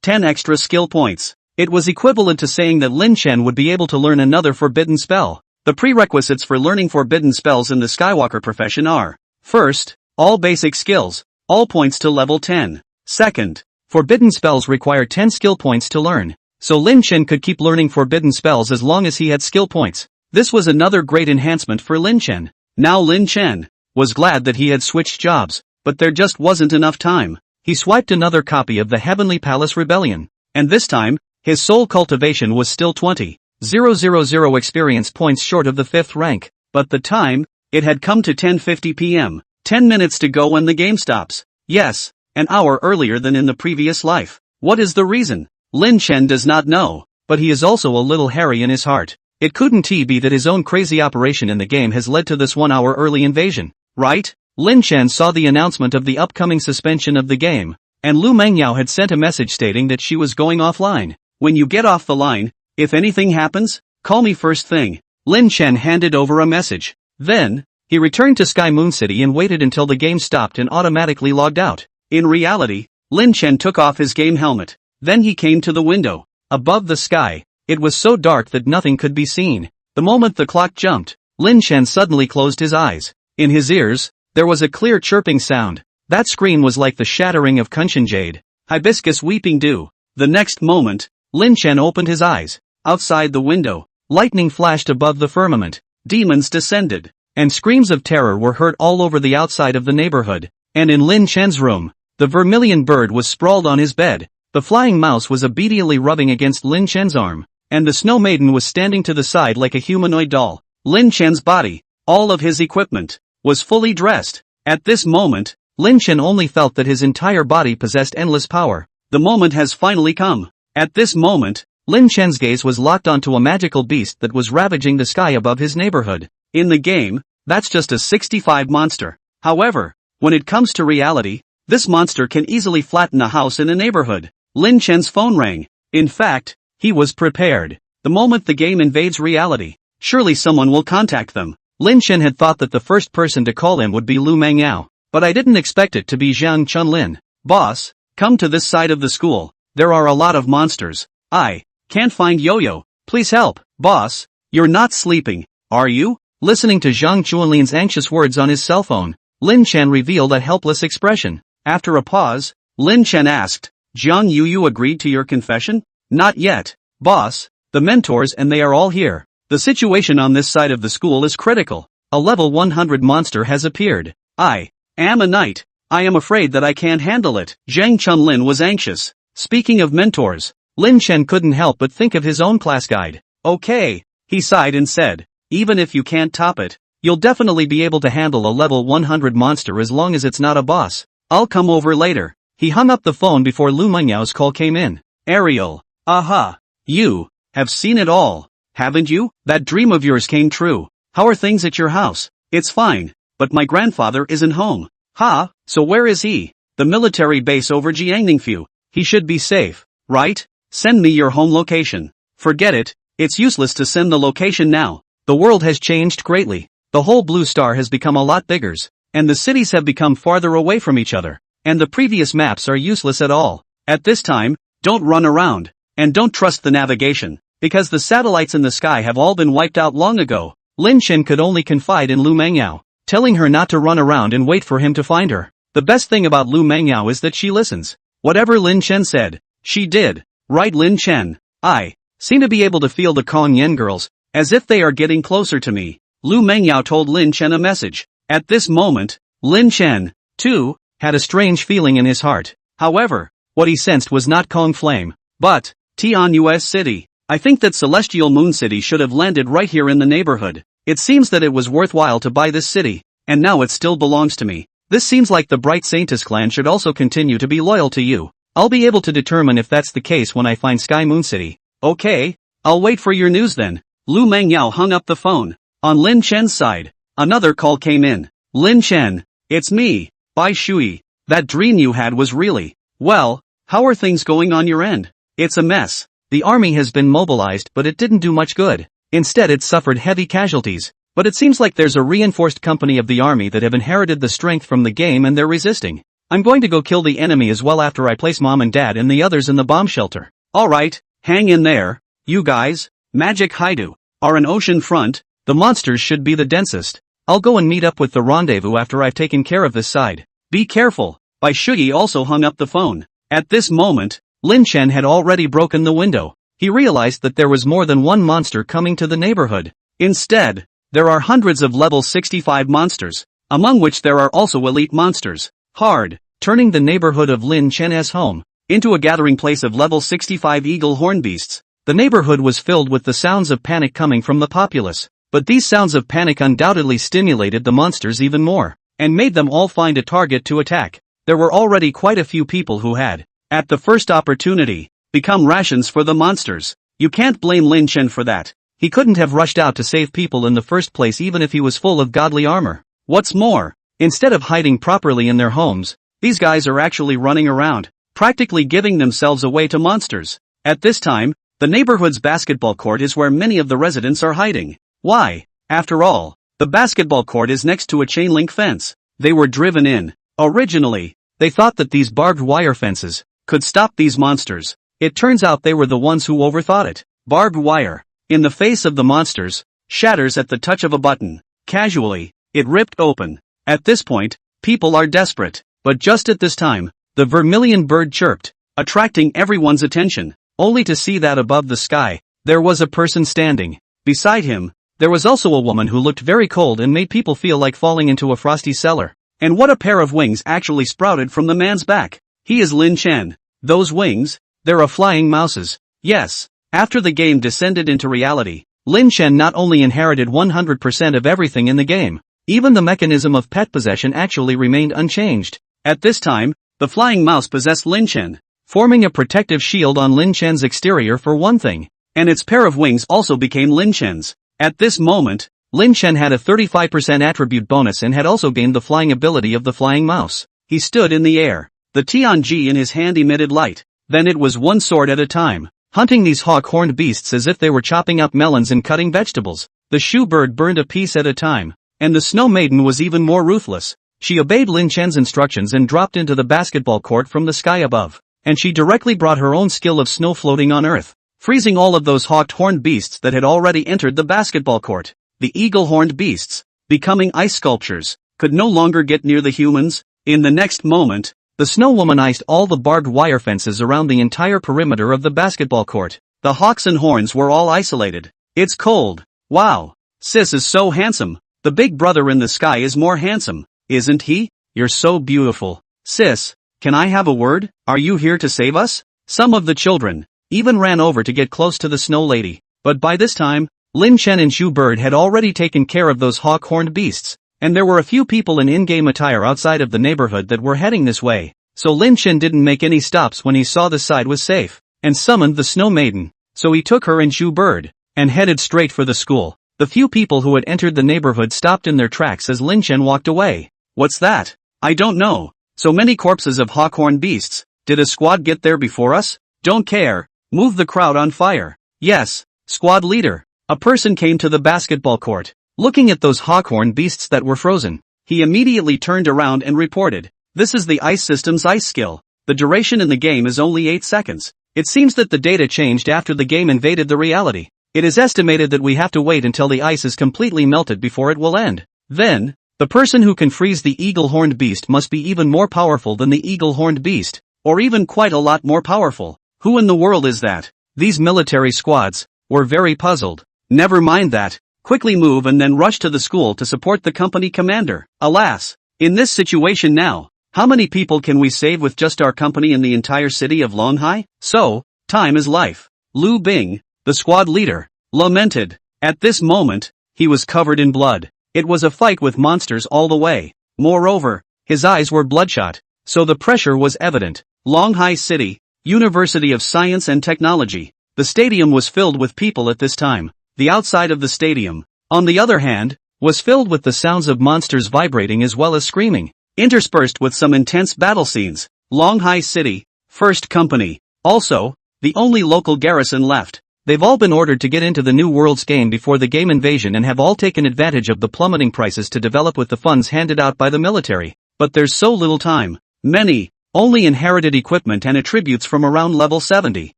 10 extra skill points. It was equivalent to saying that Lin Chen would be able to learn another forbidden spell. The prerequisites for learning forbidden spells in the Skywalker profession are: first, all basic skills, all points to level 10. Second, forbidden spells require 10 skill points to learn. So Lin Chen could keep learning forbidden spells as long as he had skill points. This was another great enhancement for Lin Chen. Now Lin Chen was glad that he had switched jobs, but there just wasn't enough time. He swiped another copy of the Heavenly Palace Rebellion. And this time, his soul cultivation was still 20,000 experience points short of the 5th rank. But the time, it had come to 10:50 p.m. 10 minutes to go when the game stops. Yes, an hour earlier than in the previous life. What is the reason? Lin Chen does not know, but he is also a little hairy in his heart. It couldn't be that his own crazy operation in the game has led to this 1 hour early invasion, right? Lin Chen saw the announcement of the upcoming suspension of the game, and Lu Mengyao had sent a message stating that she was going offline. When you get off the line, if anything happens, call me first thing. Lin Chen handed over a message. Then, he returned to Sky Moon City and waited until the game stopped and automatically logged out. In reality, Lin Chen took off his game helmet. Then he came to the window. Above the sky, it was so dark that nothing could be seen. The moment the clock jumped, Lin Chen suddenly closed his eyes. In his ears, there was a clear chirping sound. That scream was like the shattering of Kunshin jade. Hibiscus weeping dew. The next moment, Lin Chen opened his eyes. Outside the window, lightning flashed above the firmament. Demons descended, and screams of terror were heard all over the outside of the neighborhood. And in Lin Chen's room, the vermilion bird was sprawled on his bed. The flying mouse was obediently rubbing against Lin Chen's arm, and the snow maiden was standing to the side like a humanoid doll. Lin Chen's body, all of his equipment, was fully dressed. At this moment, Lin Chen only felt that his entire body possessed endless power. The moment has finally come. At this moment, Lin Chen's gaze was locked onto a magical beast that was ravaging the sky above his neighborhood. In the game, that's just a 65 monster. However, when it comes to reality, this monster can easily flatten a house in a neighborhood. Lin Chen's phone rang. In fact, he was prepared. The moment the game invades reality, surely someone will contact them. Lin Chen had thought that the first person to call him would be Lu Mengyao, but I didn't expect it to be Zhang Chunlin. Boss, come to this side of the school. There are a lot of monsters. I can't find Yo-Yo. Please help. Boss, you're not sleeping, are you? Listening to Zhang Chunlin's anxious words on his cell phone, Lin Chen revealed a helpless expression. After a pause, Lin Chen asked, Jiang Yu agreed to your confession? Not yet, boss. The mentors and they are all here. The situation on this side of the school is critical. A level 100 monster has appeared. I am a knight. I am afraid that I can't handle it. Zhang Chunlin was anxious. Speaking of mentors, Lin Chen couldn't help but think of his own class guide. Okay, he sighed and said, even if you can't top it, you'll definitely be able to handle a level 100 monster as long as it's not a boss. I'll come over later. He hung up the phone before Lu Mengyao's call came in. Ariel. Aha. You have seen it all, haven't you? That dream of yours came true. How are things at your house? It's fine, but my grandfather isn't home. Ha, so where is he? The military base over Jiangningfu. He should be safe, right? Send me your home location. Forget it, it's useless to send the location now. The world has changed greatly. The whole blue star has become a lot bigger, and the cities have become farther away from each other, and the previous maps are useless at all. At this time, don't run around, and don't trust the navigation, because the satellites in the sky have all been wiped out long ago. Lin Chen could only confide in Lu Mengyao, telling her not to run around and wait for him to find her. The best thing about Lu Mengyao is that she listens. Whatever Lin Chen said, she did. Right, Lin Chen? I seem to be able to feel the Kong Yen girls, as if they are getting closer to me. Lu Mengyao told Lin Chen a message. At this moment, Lin Chen, too, had a strange feeling in his heart. However, what he sensed was not Kong Flame, but Tian US City. I think that Celestial Moon City should have landed right here in the neighborhood. It seems that it was worthwhile to buy this city, and now it still belongs to me. This seems like the Bright Saintess clan should also continue to be loyal to you. I'll be able to determine if that's the case when I find Sky Moon City. Okay, I'll wait for your news then. Lu Mengyao hung up the phone. On Lin Chen's side, another call came in. Lin Chen, it's me, Bai Shui. That dream you had was really, well, how are things going on your end? It's a mess. The army has been mobilized but it didn't do much good. Instead it suffered heavy casualties. But it seems like there's a reinforced company of the army that have inherited the strength from the game and they're resisting. I'm going to go kill the enemy as well after I place mom and dad and the others in the bomb shelter. Alright, hang in there, you guys. Magic Haidu are an ocean front. The monsters should be the densest. I'll go and meet up with the rendezvous after I've taken care of this side. Be careful. Bai Shui also hung up the phone. At this moment, Lin Chen had already broken the window. He realized that there was more than one monster coming to the neighborhood. Instead, there are hundreds of level 65 monsters, among which there are also elite monsters. Hard, turning the neighborhood of Lin Chen's home into a gathering place of level 65 eagle horn beasts. The neighborhood was filled with the sounds of panic coming from the populace, but these sounds of panic undoubtedly stimulated the monsters even more, and made them all find a target to attack. There were already quite a few people who had, at the first opportunity, become rations for the monsters. You can't blame Lin Chen for that. He couldn't have rushed out to save people in the first place even if he was full of godly armor. What's more, instead of hiding properly in their homes, these guys are actually running around, practically giving themselves away to monsters. At this time, the neighborhood's basketball court is where many of the residents are hiding. Why? After all, the basketball court is next to a chain link fence. They were driven in. Originally, they thought that these barbed wire fences could stop these monsters. It turns out they were the ones who overthought it. Barbed wire, in the face of the monsters, shatters at the touch of a button. Casually, it ripped open. At this point, people are desperate. But just at this time, the vermilion bird chirped, attracting everyone's attention, only to see that above the sky, there was a person standing. Beside him, there was also a woman who looked very cold and made people feel like falling into a frosty cellar. And what a pair of wings actually sprouted from the man's back. He is Lin Chen. Those wings, they're flying mouses. Yes, after the game descended into reality, Lin Chen not only inherited 100% of everything in the game, even the mechanism of pet possession actually remained unchanged. At this time, the flying mouse possessed Lin Chen, forming a protective shield on Lin Chen's exterior for one thing, and its pair of wings also became Lin Chen's. At this moment, Lin Chen had a 35% attribute bonus and had also gained the flying ability of the flying mouse. He stood in the air. The Tianji in his hand emitted light. Then it was one sword at a time, hunting these hawk-horned beasts as if they were chopping up melons and cutting vegetables. The shoe bird burned a piece at a time, and the snow maiden was even more ruthless. She obeyed Lin Chen's instructions and dropped into the basketball court from the sky above, and she directly brought her own skill of snow floating on earth, freezing all of those hawk-horned beasts that had already entered the basketball court. The eagle-horned beasts, becoming ice sculptures, could no longer get near the humans. In the next moment, The snow woman iced all the barbed wire fences around the entire perimeter of the basketball court. The hawks and horns were all isolated. It's cold. Wow. Sis is so handsome. The big brother in the sky is more handsome, isn't he? You're so beautiful. Sis, can I have a word? Are you here to save us? Some of the children even ran over to get close to the snow lady. But by this time, Lin Chen and Shu Bird had already taken care of those hawk-horned beasts, and there were a few people in in-game attire outside of the neighborhood that were heading this way. So Lin Chen didn't make any stops when he saw the side was safe, and summoned the snow maiden. So he took her and Shu Bird, and headed straight for the school. The few people who had entered the neighborhood stopped in their tracks as Lin Chen walked away. What's that? I don't know. So many corpses of hawk-horned beasts. Did a squad get there before us? Don't care. Move the crowd on fire. Yes, squad leader. A person came to the basketball court. Looking at those hawk-horned beasts that were frozen, he immediately turned around and reported, "This is the ice system's ice skill. The duration in the game is only 8 seconds. It seems that the data changed after the game invaded the reality. It is estimated that we have to wait until the ice is completely melted before it will end. Then, the person who can freeze the eagle-horned beast must be even more powerful than the eagle-horned beast, or even quite a lot more powerful. Who in the world is that?" These military squads were very puzzled. Never mind that. Quickly move and then rush to the school to support the company commander. Alas, in this situation now, how many people can we save with just our company in the entire city of Longhai? So, time is life. Lu Bing, the squad leader, lamented. At this moment, he was covered in blood. It was a fight with monsters all the way. Moreover, his eyes were bloodshot, so the pressure was evident. Longhai City, University of Science and Technology. The stadium was filled with people at this time. The outside of the stadium, on the other hand, was filled with the sounds of monsters vibrating as well as screaming, interspersed with some intense battle scenes. Longhai City, First Company. Also, the only local garrison left. They've all been ordered to get into the New World's game before the game invasion and have all taken advantage of the plummeting prices to develop with the funds handed out by the military. But there's so little time. Many only inherited equipment and attributes from around level 70.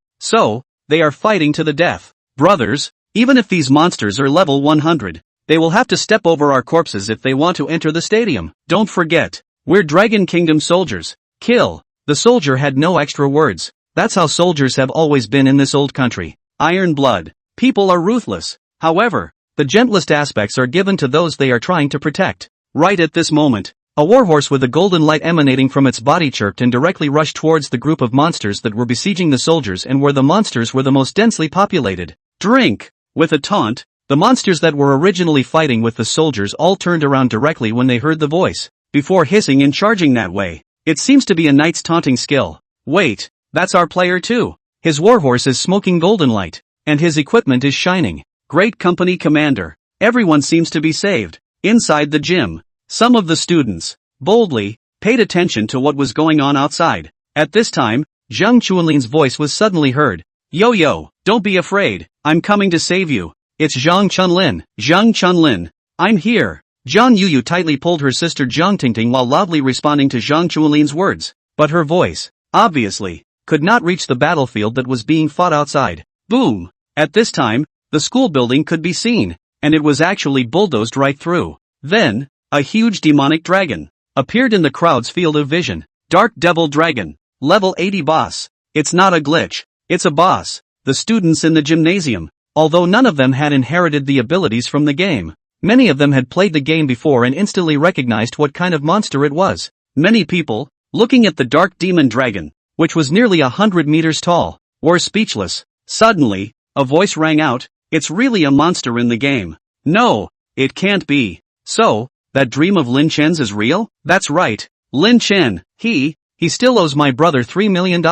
So, they are fighting to the death. Brothers, even if these monsters are level 100, they will have to step over our corpses if they want to enter the stadium. Don't forget, we're Dragon Kingdom soldiers. Kill. The soldier had no extra words. That's how soldiers have always been in this old country. Iron blood. People are ruthless. However, the gentlest aspects are given to those they are trying to protect. Right at this moment, a warhorse with a golden light emanating from its body chirped and directly rushed towards the group of monsters that were besieging the soldiers and where the monsters were the most densely populated. Drink! With a taunt, the monsters that were originally fighting with the soldiers all turned around directly when they heard the voice, before hissing and charging that way. It seems to be a knight's taunting skill. Wait, that's our player too. His warhorse is smoking golden light, and his equipment is shining. Great company commander. Everyone seems to be saved. Inside the gym, some of the students, boldly, paid attention to what was going on outside. At this time, Zhang Chuanlin's voice was suddenly heard. Yo, don't be afraid, I'm coming to save you. It's Zhang Chunlin. Zhang Chunlin. I'm here. Zhang Yuyu tightly pulled her sister Zhang Tingting while loudly responding to Zhang Chuanlin's words. But her voice, obviously, could not reach the battlefield that was being fought outside. Boom! At this time, the school building could be seen, and it was actually bulldozed right through. Then, a huge demonic dragon appeared in the crowd's field of vision. Dark Devil Dragon. Level 80 boss. It's not a glitch. It's a boss. The students in the gymnasium, although none of them had inherited the abilities from the game, many of them had played the game before and instantly recognized what kind of monster it was. Many people, looking at the dark demon dragon, which was nearly 100 meters tall, were speechless. Suddenly, a voice rang out, "It's really a monster in the game. No, it can't be. So, that dream of Lin Chen's is real?" That's right, Lin Chen, he still owes my brother $3 million.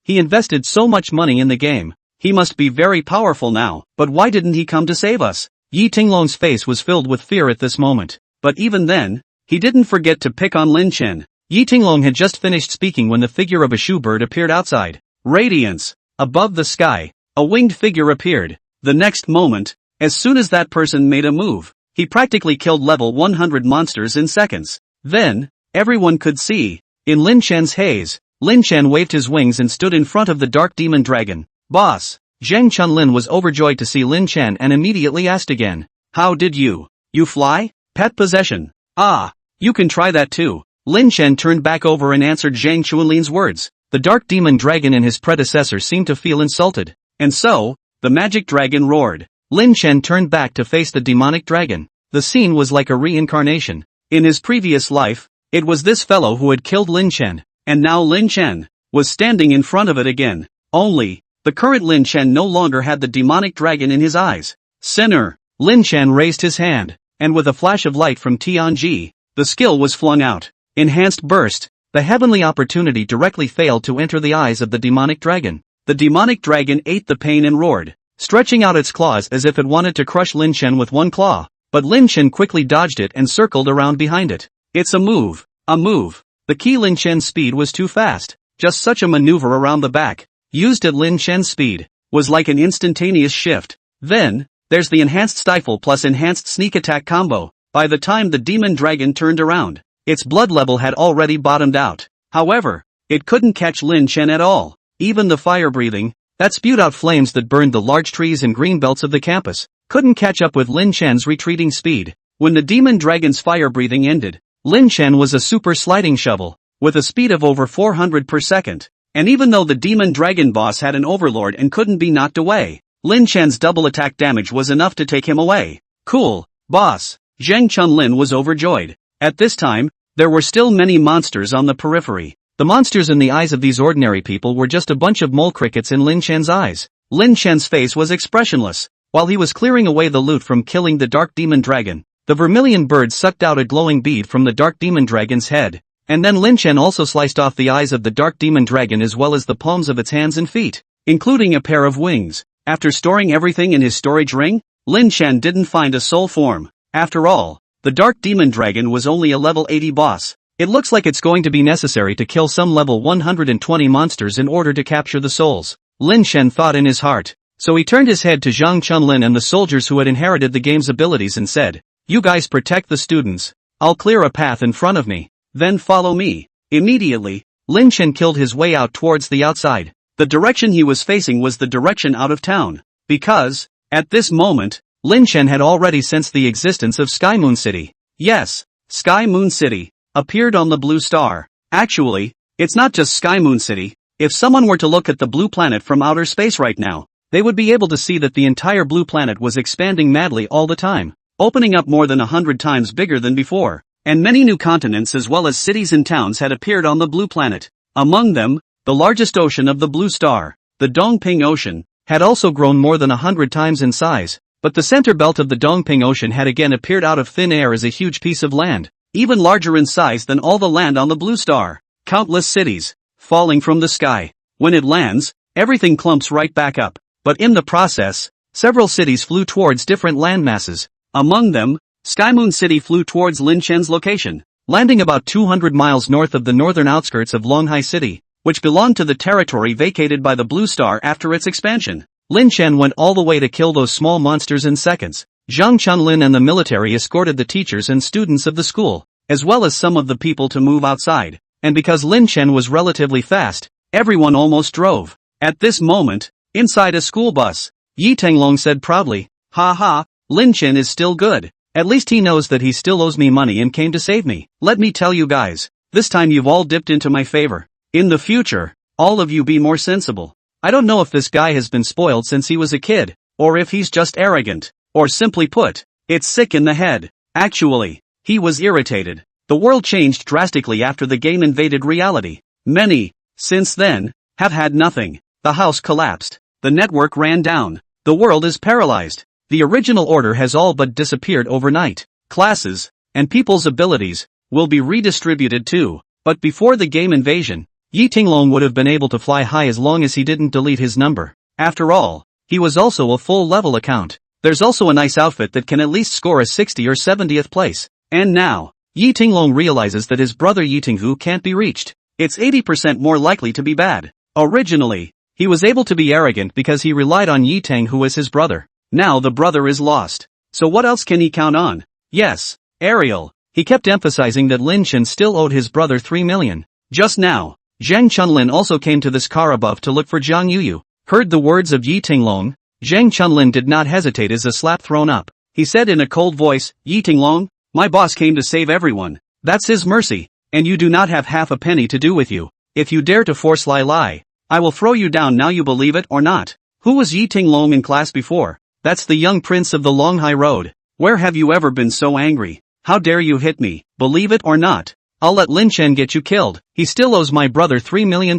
He invested so much money in the game. He must be very powerful now. But why didn't he come to save us? Yi Tinglong's face was filled with fear at this moment. But even then, he didn't forget to pick on Lin Chen. Yi Tinglong had just finished speaking when the figure of a shoe bird appeared outside. Radiance. Above the sky, a winged figure appeared. The next moment, as soon as that person made a move, he practically killed level 100 monsters in seconds. Then, everyone could see. In Lin Chen's haze, Lin Chen waved his wings and stood in front of the dark demon dragon. Boss. Zhang Chunlin was overjoyed to see Lin Chen and immediately asked again. How did you fly? Pet possession. Ah, you can try that too. Lin Chen turned back over and answered Zhang Chuanlin's words. The dark demon dragon and his predecessor seemed to feel insulted. And so, the magic dragon roared. Lin Chen turned back to face the demonic dragon. The scene was like a reincarnation. In his previous life, it was this fellow who had killed Lin Chen, and now Lin Chen was standing in front of it again. Only, the current Lin Chen no longer had the demonic dragon in his eyes. Sinner! Lin Chen raised his hand, and with a flash of light from Tianji, the skill was flung out. Enhanced burst. The heavenly opportunity directly failed to enter the eyes of the demonic dragon. The demonic dragon ate the pain and roared, stretching out its claws as if it wanted to crush Lin Chen with one claw. But Lin Chen quickly dodged it and circled around behind it. It's a move. A move. The key Lin Chen's speed was too fast. Just such a maneuver around the back, used at Lin Chen's speed, was like an instantaneous shift. Then, there's the enhanced stifle plus enhanced sneak attack combo. By the time the demon dragon turned around, its blood level had already bottomed out. However, it couldn't catch Lin Chen at all. Even the fire breathing, that spewed out flames that burned the large trees and green belts of the campus, couldn't catch up with Lin Chen's retreating speed. When the demon dragon's fire breathing ended, Lin Chen was a super sliding shovel, with a speed of over 400 per second. And even though the demon dragon boss had an overlord and couldn't be knocked away, Lin Chen's double attack damage was enough to take him away. Cool, boss. Zhang Chunlin was overjoyed. At this time, there were still many monsters on the periphery. The monsters in the eyes of these ordinary people were just a bunch of mole crickets in Lin Chen's eyes. Lin Chen's face was expressionless. While he was clearing away the loot from killing the dark demon dragon, the vermilion bird sucked out a glowing bead from the dark demon dragon's head. And then Lin Chen also sliced off the eyes of the dark demon dragon as well as the palms of its hands and feet, including a pair of wings. After storing everything in his storage ring, Lin Chen didn't find a soul form. After all, the dark demon dragon was only a level 80 boss. It looks like it's going to be necessary to kill some level 120 monsters in order to capture the souls, Lin Chen thought in his heart. So he turned his head to Zhang Chunlin and the soldiers who had inherited the game's abilities and said, "You guys protect the students. I'll clear a path in front of me. Then follow me." Immediately, Lin Chen killed his way out towards the outside. The direction he was facing was the direction out of town. Because, at this moment, Lin Chen had already sensed the existence of Sky Moon City. Yes, Sky Moon City appeared on the blue star. Actually, it's not just Sky Moon City. If someone were to look at the blue planet from outer space right now, they would be able to see that the entire blue planet was expanding madly all the time, opening up more than 100 times bigger than before. And many new continents as well as cities and towns had appeared on the blue planet. Among them, the largest ocean of the blue star, the Dongping Ocean, had also grown more than 100 times in size. But the center belt of the Dongping Ocean had again appeared out of thin air as a huge piece of land, even larger in size than all the land on the blue star. Countless cities, falling from the sky. When it lands, everything clumps right back up. But in the process, several cities flew towards different land masses. Among them, Sky Moon City flew towards Lin Chen's location, landing about 200 miles north of the northern outskirts of Longhai City, which belonged to the territory vacated by the Blue Star after its expansion. Lin Chen went all the way to kill those small monsters in seconds. Zhang Chunlin and the military escorted the teachers and students of the school, as well as some of the people to move outside. And because Lin Chen was relatively fast, everyone almost drove. At this moment, inside a school bus, Yi Tenglong said proudly, "Ha ha, Lin Chen is still good. At least he knows that he still owes me money and came to save me. Let me tell you guys, this time you've all dipped into my favor. In the future, all of you be more sensible. I don't know if this guy has been spoiled since he was a kid, or if he's just arrogant, or simply put, it's sick in the head." Actually, he was irritated. The world changed drastically after the game invaded reality. Many, since then, have had nothing. The house collapsed. The network ran down. The world is paralyzed. The original order has all but disappeared overnight. Classes, and people's abilities, will be redistributed too. But before the game invasion, Yi Tinglong would have been able to fly high as long as he didn't delete his number. After all, he was also a full level account. There's also a nice outfit that can at least score a 60 or 70th place. And now, Yi Tinglong realizes that his brother Yi Tinghu can't be reached. It's 80% more likely to be bad. Originally, he was able to be arrogant because he relied on Yi Tenghu as his brother. Now the brother is lost. So what else can he count on? Yes, Ariel. He kept emphasizing that Lin Chen still owed his brother 3 million. Just now, Zhang Chunlin also came to this car above to look for Zhang Yuyu. Heard the words of Yi Tinglong, Zhang Chunlin did not hesitate as a slap thrown up. He said in a cold voice, "Yi Tinglong, my boss came to save everyone. That's his mercy. and you do not have half a penny to do with you. If you dare to force lie, I will throw you down now, you believe it or not. Who was Yi Tinglong in class before? That's the young prince of the long high road. Where have you ever been so angry? How dare you hit me? Believe it or not, I'll let Lin Chen get you killed. He still owes my brother $3 million.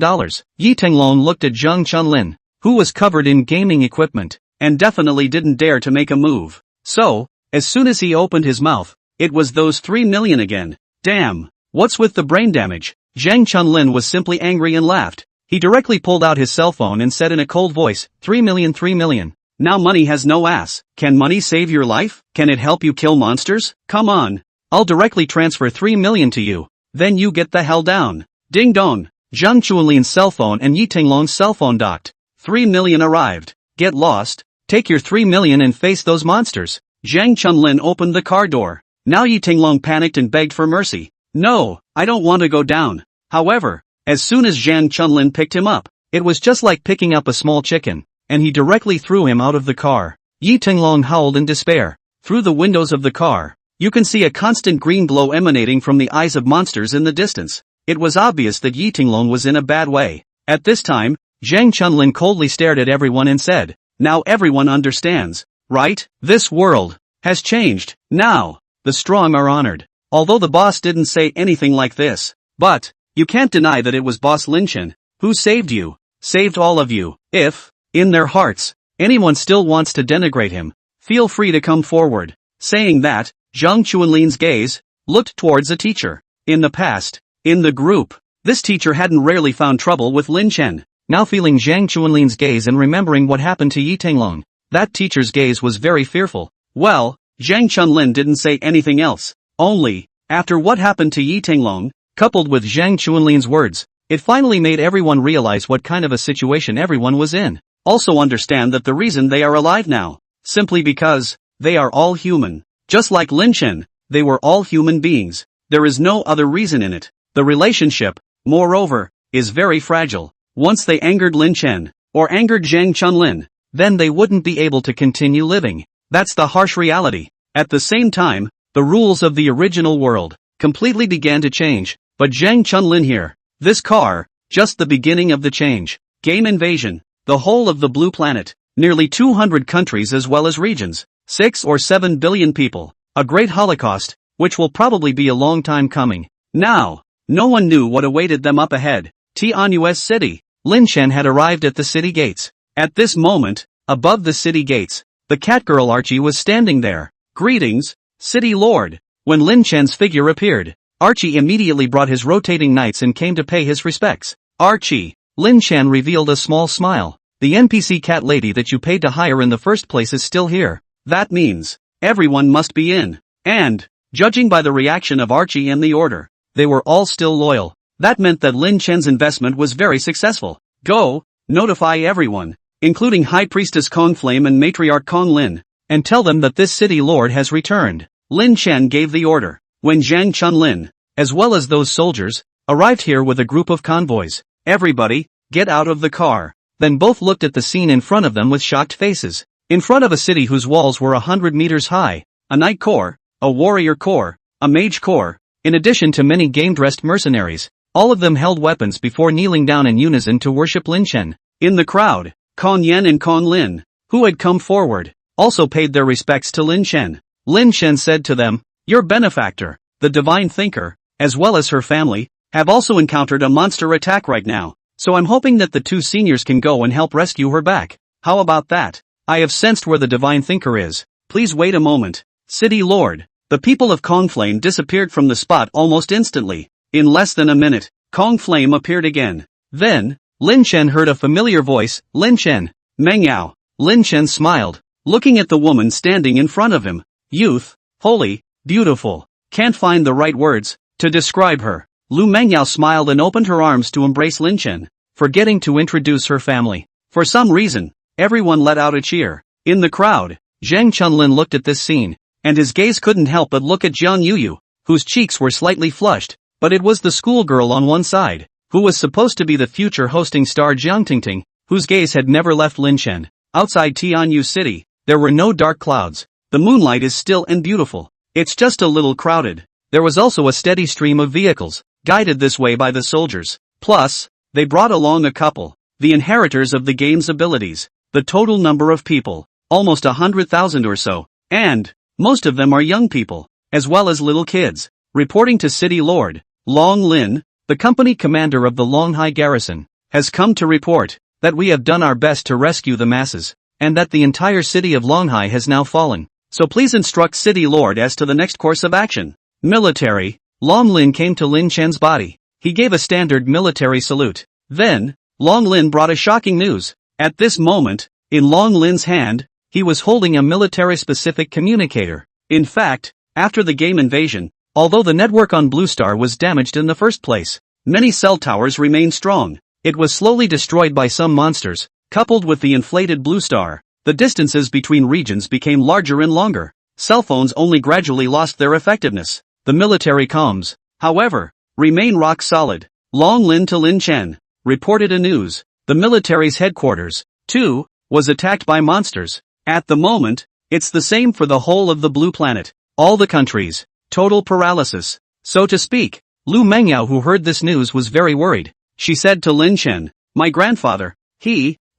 Yi Tinglong looked at Zhang Chunlin, who was covered in gaming equipment, and definitely didn't dare to make a move. So, as soon as he opened his mouth, it was those 3 million again. Damn, what's with the brain damage? Zhang Chunlin was simply angry and laughed. He directly pulled out his cell phone and said in a cold voice, 3 million, 3 million. Now money has no ass. Can money save your life? Can it help you kill monsters? Come on. I'll directly transfer 3 million to you. Then you get the hell down. Ding dong. Zhang Chunlin's cell phone and Yi Tinglong's cell phone docked. 3 million arrived. Get lost. Take your 3 million and face those monsters. Zhang Chunlin opened the car door. Now Yi Tinglong panicked and begged for mercy. No, I don't want to go down. However, as soon as Zhang Chunlin picked him up, it was just like picking up a small chicken, and he directly threw him out of the car. Yi Tinglong howled in despair. Through the windows of the car, you can see a constant green glow emanating from the eyes of monsters in the distance. It was obvious that Yi Tinglong was in a bad way. At this time, Zhang Chunlin coldly stared at everyone and said, now everyone understands, right? This world has changed. Now, the strong are honored. Although the boss didn't say anything like this, but you can't deny that it was Boss Lin Chen who saved you, saved all of you. If, in their hearts, anyone still wants to denigrate him, feel free to come forward. Saying that, Zhang Chunlin's gaze looked towards a teacher. In the past, in the group, this teacher hadn't rarely found trouble with Lin Chen. Now feeling Zhang Chunlin's gaze and remembering what happened to Yi Tinglong, that teacher's gaze was very fearful. Well, Zhang Chunlin didn't say anything else. Only, after what happened to Yi Tinglong, coupled with Zhang Chunlin's words, it finally made everyone realize what kind of a situation everyone was in. Also understand that the reason they are alive now, simply because they are all human. Just like Lin Chen, they were all human beings. There is no other reason in it. The relationship, moreover, is very fragile. Once they angered Lin Chen, or angered Zhang Chunlin, then they wouldn't be able to continue living. That's the harsh reality. At the same time, the rules of the original world completely began to change, but Zhang Chunlin here, this car, just the beginning of the change. Game invasion, the whole of the blue planet, nearly 200 countries as well as regions, 6 or 7 billion people, a great holocaust, which will probably be a long time coming. Now, no one knew what awaited them up ahead. Tianyu's city. Lin Chen had arrived at the city gates. At this moment, above the city gates, the catgirl Archie was standing there. Greetings, City Lord. When Lin Chen's figure appeared, Archie immediately brought his rotating knights and came to pay his respects. Archie. Lin Chen revealed a small smile. The NPC cat lady that you paid to hire in the first place is still here. That means, everyone must be in. And, judging by the reaction of Archie and the order, they were all still loyal. That meant that Lin Chen's investment was very successful. Go, notify everyone, including High Priestess Kong Flame and Matriarch Kong Lin, and tell them that this city lord has returned. Lin Chen gave the order. When Zhang Chunlin, as well as those soldiers, arrived here with a group of convoys, everybody, get out of the car. Then both looked at the scene in front of them with shocked faces. In front of a city whose walls were 100 meters high, a knight corps, a warrior corps, a mage corps, in addition to many game-dressed mercenaries. All of them held weapons before kneeling down in unison to worship Lin Chen. In the crowd, Kong Yan and Kong Lin, who had come forward, also paid their respects to Lin Chen. Lin Chen said to them, your benefactor, the divine thinker, as well as her family, have also encountered a monster attack right now, so I'm hoping that the two seniors can go and help rescue her back. How about that? I have sensed where the divine thinker is. Please wait a moment. City Lord. The people of Kong Flame disappeared from the spot almost instantly. In less than a minute, Kong Flame appeared again. Then, Lin Chen heard a familiar voice, Lin Chen. Meng Yao. Lin Chen smiled, looking at the woman standing in front of him. Youth, holy, beautiful. Can't find the right words to describe her. Lu Mengyao smiled and opened her arms to embrace Lin Chen, forgetting to introduce her family. For some reason, everyone let out a cheer. In the crowd, Zhang Chunlin looked at this scene, and his gaze couldn't help but look at Jiang Yuyu, whose cheeks were slightly flushed, but it was the schoolgirl on one side, who was supposed to be the future hosting star Jiang Tingting, whose gaze had never left Lin Chen. Outside Tianyu City, there were no dark clouds. The moonlight is still and beautiful. It's just a little crowded. There was also a steady stream of vehicles. guided this way by the soldiers. Plus, they brought along a couple, the inheritors of the game's abilities. The total number of people, almost 100,000 or so, and most of them are young people, as well as little kids. Reporting to City Lord Long Lin, the company commander of the Longhai garrison, has come to report that we have done our best to rescue the masses, and that the entire city of Longhai has now fallen. So please instruct City Lord as to the next course of action. Military. Long Lin came to Lin Chen's body. He gave a standard military salute. Then, Long Lin brought a shocking news. At this moment, in Long Lin's hand, he was holding a military-specific communicator. In fact, after the game invasion, although the network on Blue Star was damaged in the first place, many cell towers remained strong. It was slowly destroyed by some monsters. Coupled with the inflated Blue Star, the distances between regions became larger and longer. Cell phones only gradually lost their effectiveness. The military comms, however, remain rock solid. Long Lin to Lin Chen reported a news. The military's headquarters, too, was attacked by monsters. At the moment, it's the same for the whole of the blue planet. All the countries. Total paralysis, so to speak. Lu Mengyao, who heard this news, was very worried. She said to Lin Chen, "My grandfather,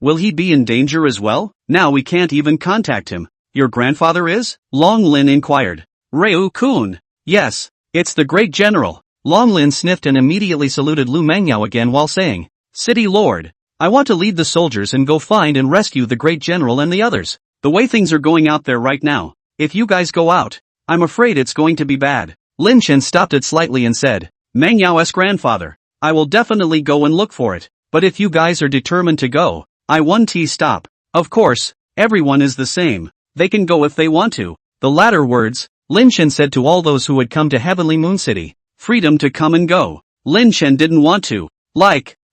will he be in danger as well? Now we can't even contact him." "Your grandfather is?" Long Lin inquired. "Ryu-kun. Yes, it's the great general." Long Lin sniffed and immediately saluted Lu Mengyao again while saying, "City Lord, I want to lead the soldiers and go find and rescue the great general and the others. The way things are going out there right now, if you guys go out, I'm afraid it's going to be bad." Lin Chen stopped it slightly and said, "Mengyao's grandfather, I will definitely go and look for it, but if you guys are determined to go, I won't stop. Of course, everyone is the same, they can go if they want to." The latter words, Lin Chen said to all those who had come to Heavenly Moon City. Freedom to come and go. Lin Chen didn't want to,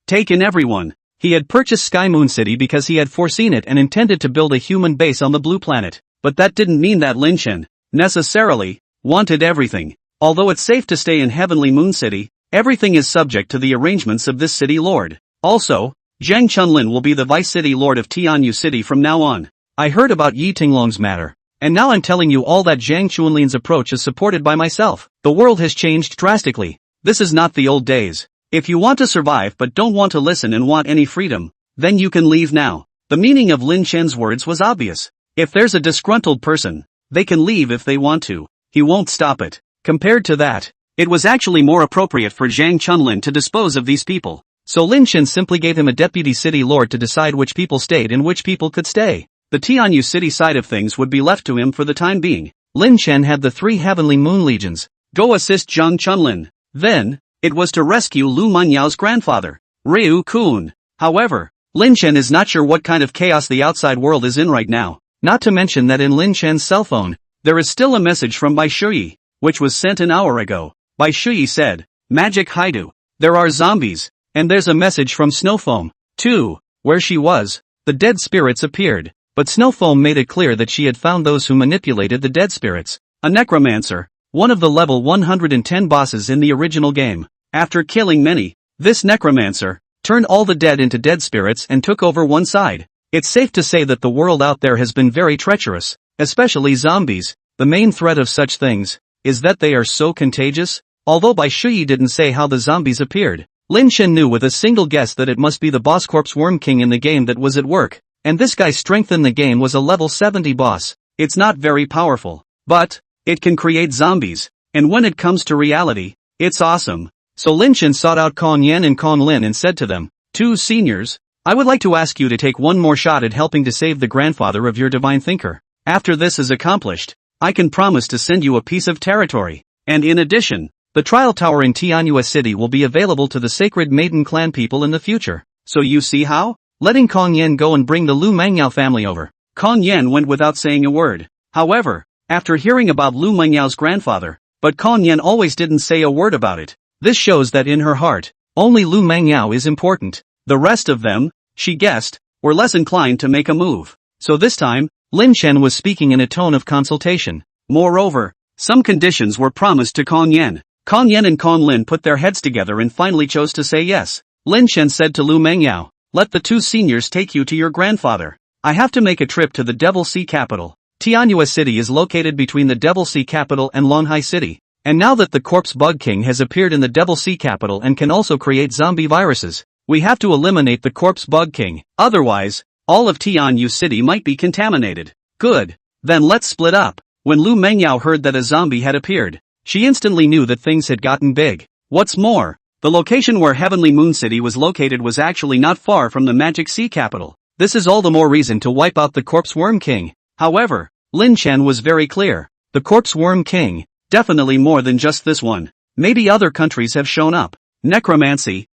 take in everyone. He had purchased Sky Moon City because he had foreseen it and intended to build a human base on the blue planet, but that didn't mean that Lin Chen necessarily wanted everything. Although it's safe to stay in Heavenly Moon City, everything is subject to the arrangements of this city lord. Also, Zhang Chunlin will be the vice city lord of Tianyu City from now on. I heard about Yi Tinglong's matter, and now I'm telling you all that Zhang Chunlin's approach is supported by myself. The world has changed drastically. This is not the old days. If you want to survive but don't want to listen and want any freedom, then you can leave now. The meaning of Lin Chen's words was obvious. If there's a disgruntled person, they can leave if they want to. He won't stop it. Compared to that, it was actually more appropriate for Zhang Chunlin to dispose of these people. So Lin Chen simply gave him a deputy city lord to decide which people stayed and which people could stay. The Tianyu City side of things would be left to him for the time being. Lin Chen had the 3 Heavenly Moon Legions go assist Zhang Chunlin. Then, it was to rescue Lu Menyao's grandfather, Ryu-kun. However, Lin Chen is not sure what kind of chaos the outside world is in right now. Not to mention that in Lin Chen's cell phone, there is still a message from Bai Shuyi, which was sent an hour ago. Bai Shuyi said, "Magic Haidu. There are zombies." And there's a message from Snowfoam, too. Where she was, the dead spirits appeared. But Snowfoam made it clear that she had found those who manipulated the dead spirits. A necromancer, one of the level 110 bosses in the original game. After killing many, this necromancer turned all the dead into dead spirits and took over one side. It's safe to say that the world out there has been very treacherous, especially zombies. The main threat of such things is that they are so contagious. Although Bai Shuyi didn't say how the zombies appeared, Lin Chen knew with a single guess that it must be the boss corpse Worm King in the game that was at work. And this guy's strength in the game was a level 70 boss. It's not very powerful, but it can create zombies. And when it comes to reality, it's awesome. So Lin Chen sought out Kong Yan and Kong Lin and said to them, "Two seniors, I would like to ask you to take one more shot at helping to save the grandfather of your divine thinker. After this is accomplished, I can promise to send you a piece of territory. And in addition, the trial tower in Tianyu City will be available to the Sacred Maiden clan people in the future. So you see how?" Letting Kong Yan go and bring the Lu Mengyao family over. Kong Yan went without saying a word. However, after hearing about Lu Mengyao's grandfather, but Kong Yan always didn't say a word about it. This shows that in her heart, only Lu Mengyao is important. The rest of them, she guessed, were less inclined to make a move. So this time, Lin Chen was speaking in a tone of consultation. Moreover, some conditions were promised to Kong Yan. Kong Yan and Kong Lin put their heads together and finally chose to say yes. Lin Chen said to Lu Mengyao, "Let the two seniors take you to your grandfather. I have to make a trip to the Devil Sea capital. Tianyu City is located between the Devil Sea capital and Longhai City. And now that the corpse bug king has appeared in the Devil Sea capital and can also create zombie viruses, we have to eliminate the corpse bug king, otherwise, all of Tianyu City might be contaminated. Good. Then let's split up. When Lu Mengyao heard that a zombie had appeared, she instantly knew that things had gotten big. What's more, the location where Heavenly Moon City was located was actually not far from the Magic Sea capital. This is all the more reason to wipe out the corpse worm king. However, Lin Chen was very clear. The corpse worm king, definitely more than just this one. Maybe other countries have shown up. Necromancy.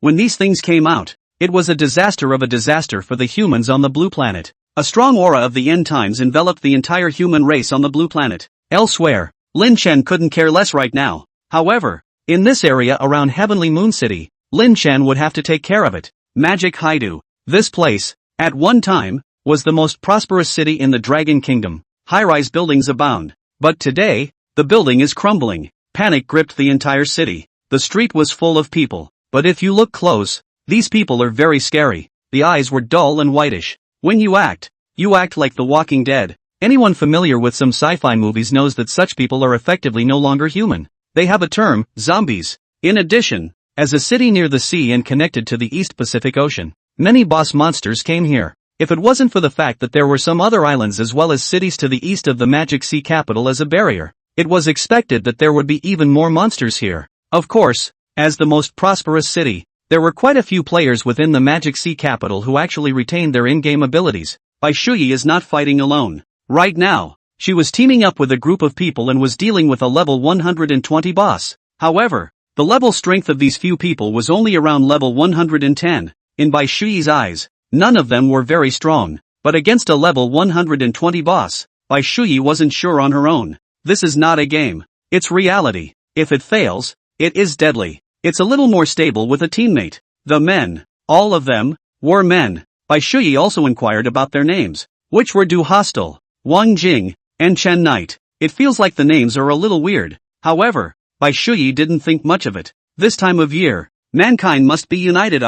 When these things came out, it was a disaster of a disaster for the humans on the blue planet. A strong aura of the end times enveloped the entire human race on the blue planet. Elsewhere, Lin Chen couldn't care less right now. However, in this area around Heavenly Moon City, Lin Chen would have to take care of it. Magic Haidu. This place, at one time, was the most prosperous city in the Dragon Kingdom. High-rise buildings abound. But today, the building is crumbling. Panic gripped the entire city. The street was full of people. But if you look close, these people are very scary. The eyes were dull and whitish. When you act like the Walking Dead. Anyone familiar with some sci-fi movies knows that such people are effectively no longer human. They have a term, zombies. In addition, as a city near the sea and connected to the East Pacific Ocean, many boss monsters came here. If it wasn't for the fact that there were some other islands as well as cities to the east of the Magic Sea capital as a barrier, it was expected that there would be even more monsters here. Of course, as the most prosperous city, there were quite a few players within the Magic Sea capital who actually retained their in-game abilities. Bai Shuyi is not fighting alone. Right now, she was teaming up with a group of people and was dealing with a level 120 boss. However, the level strength of these few people was only around level 110. In Bai Shuyi's eyes, none of them were very strong. But against a level 120 boss, Bai Shuyi wasn't sure on her own. This is not a game. It's reality. If it fails, it is deadly. It's a little more stable with a teammate. The men, all of them, were men. Bai Shuyi also inquired about their names, which were Du Hostel, Wang Jing, and Chen Knight. It feels like the names are a little weird. However, Bai Shuyi didn't think much of it. This time of year, mankind must be united.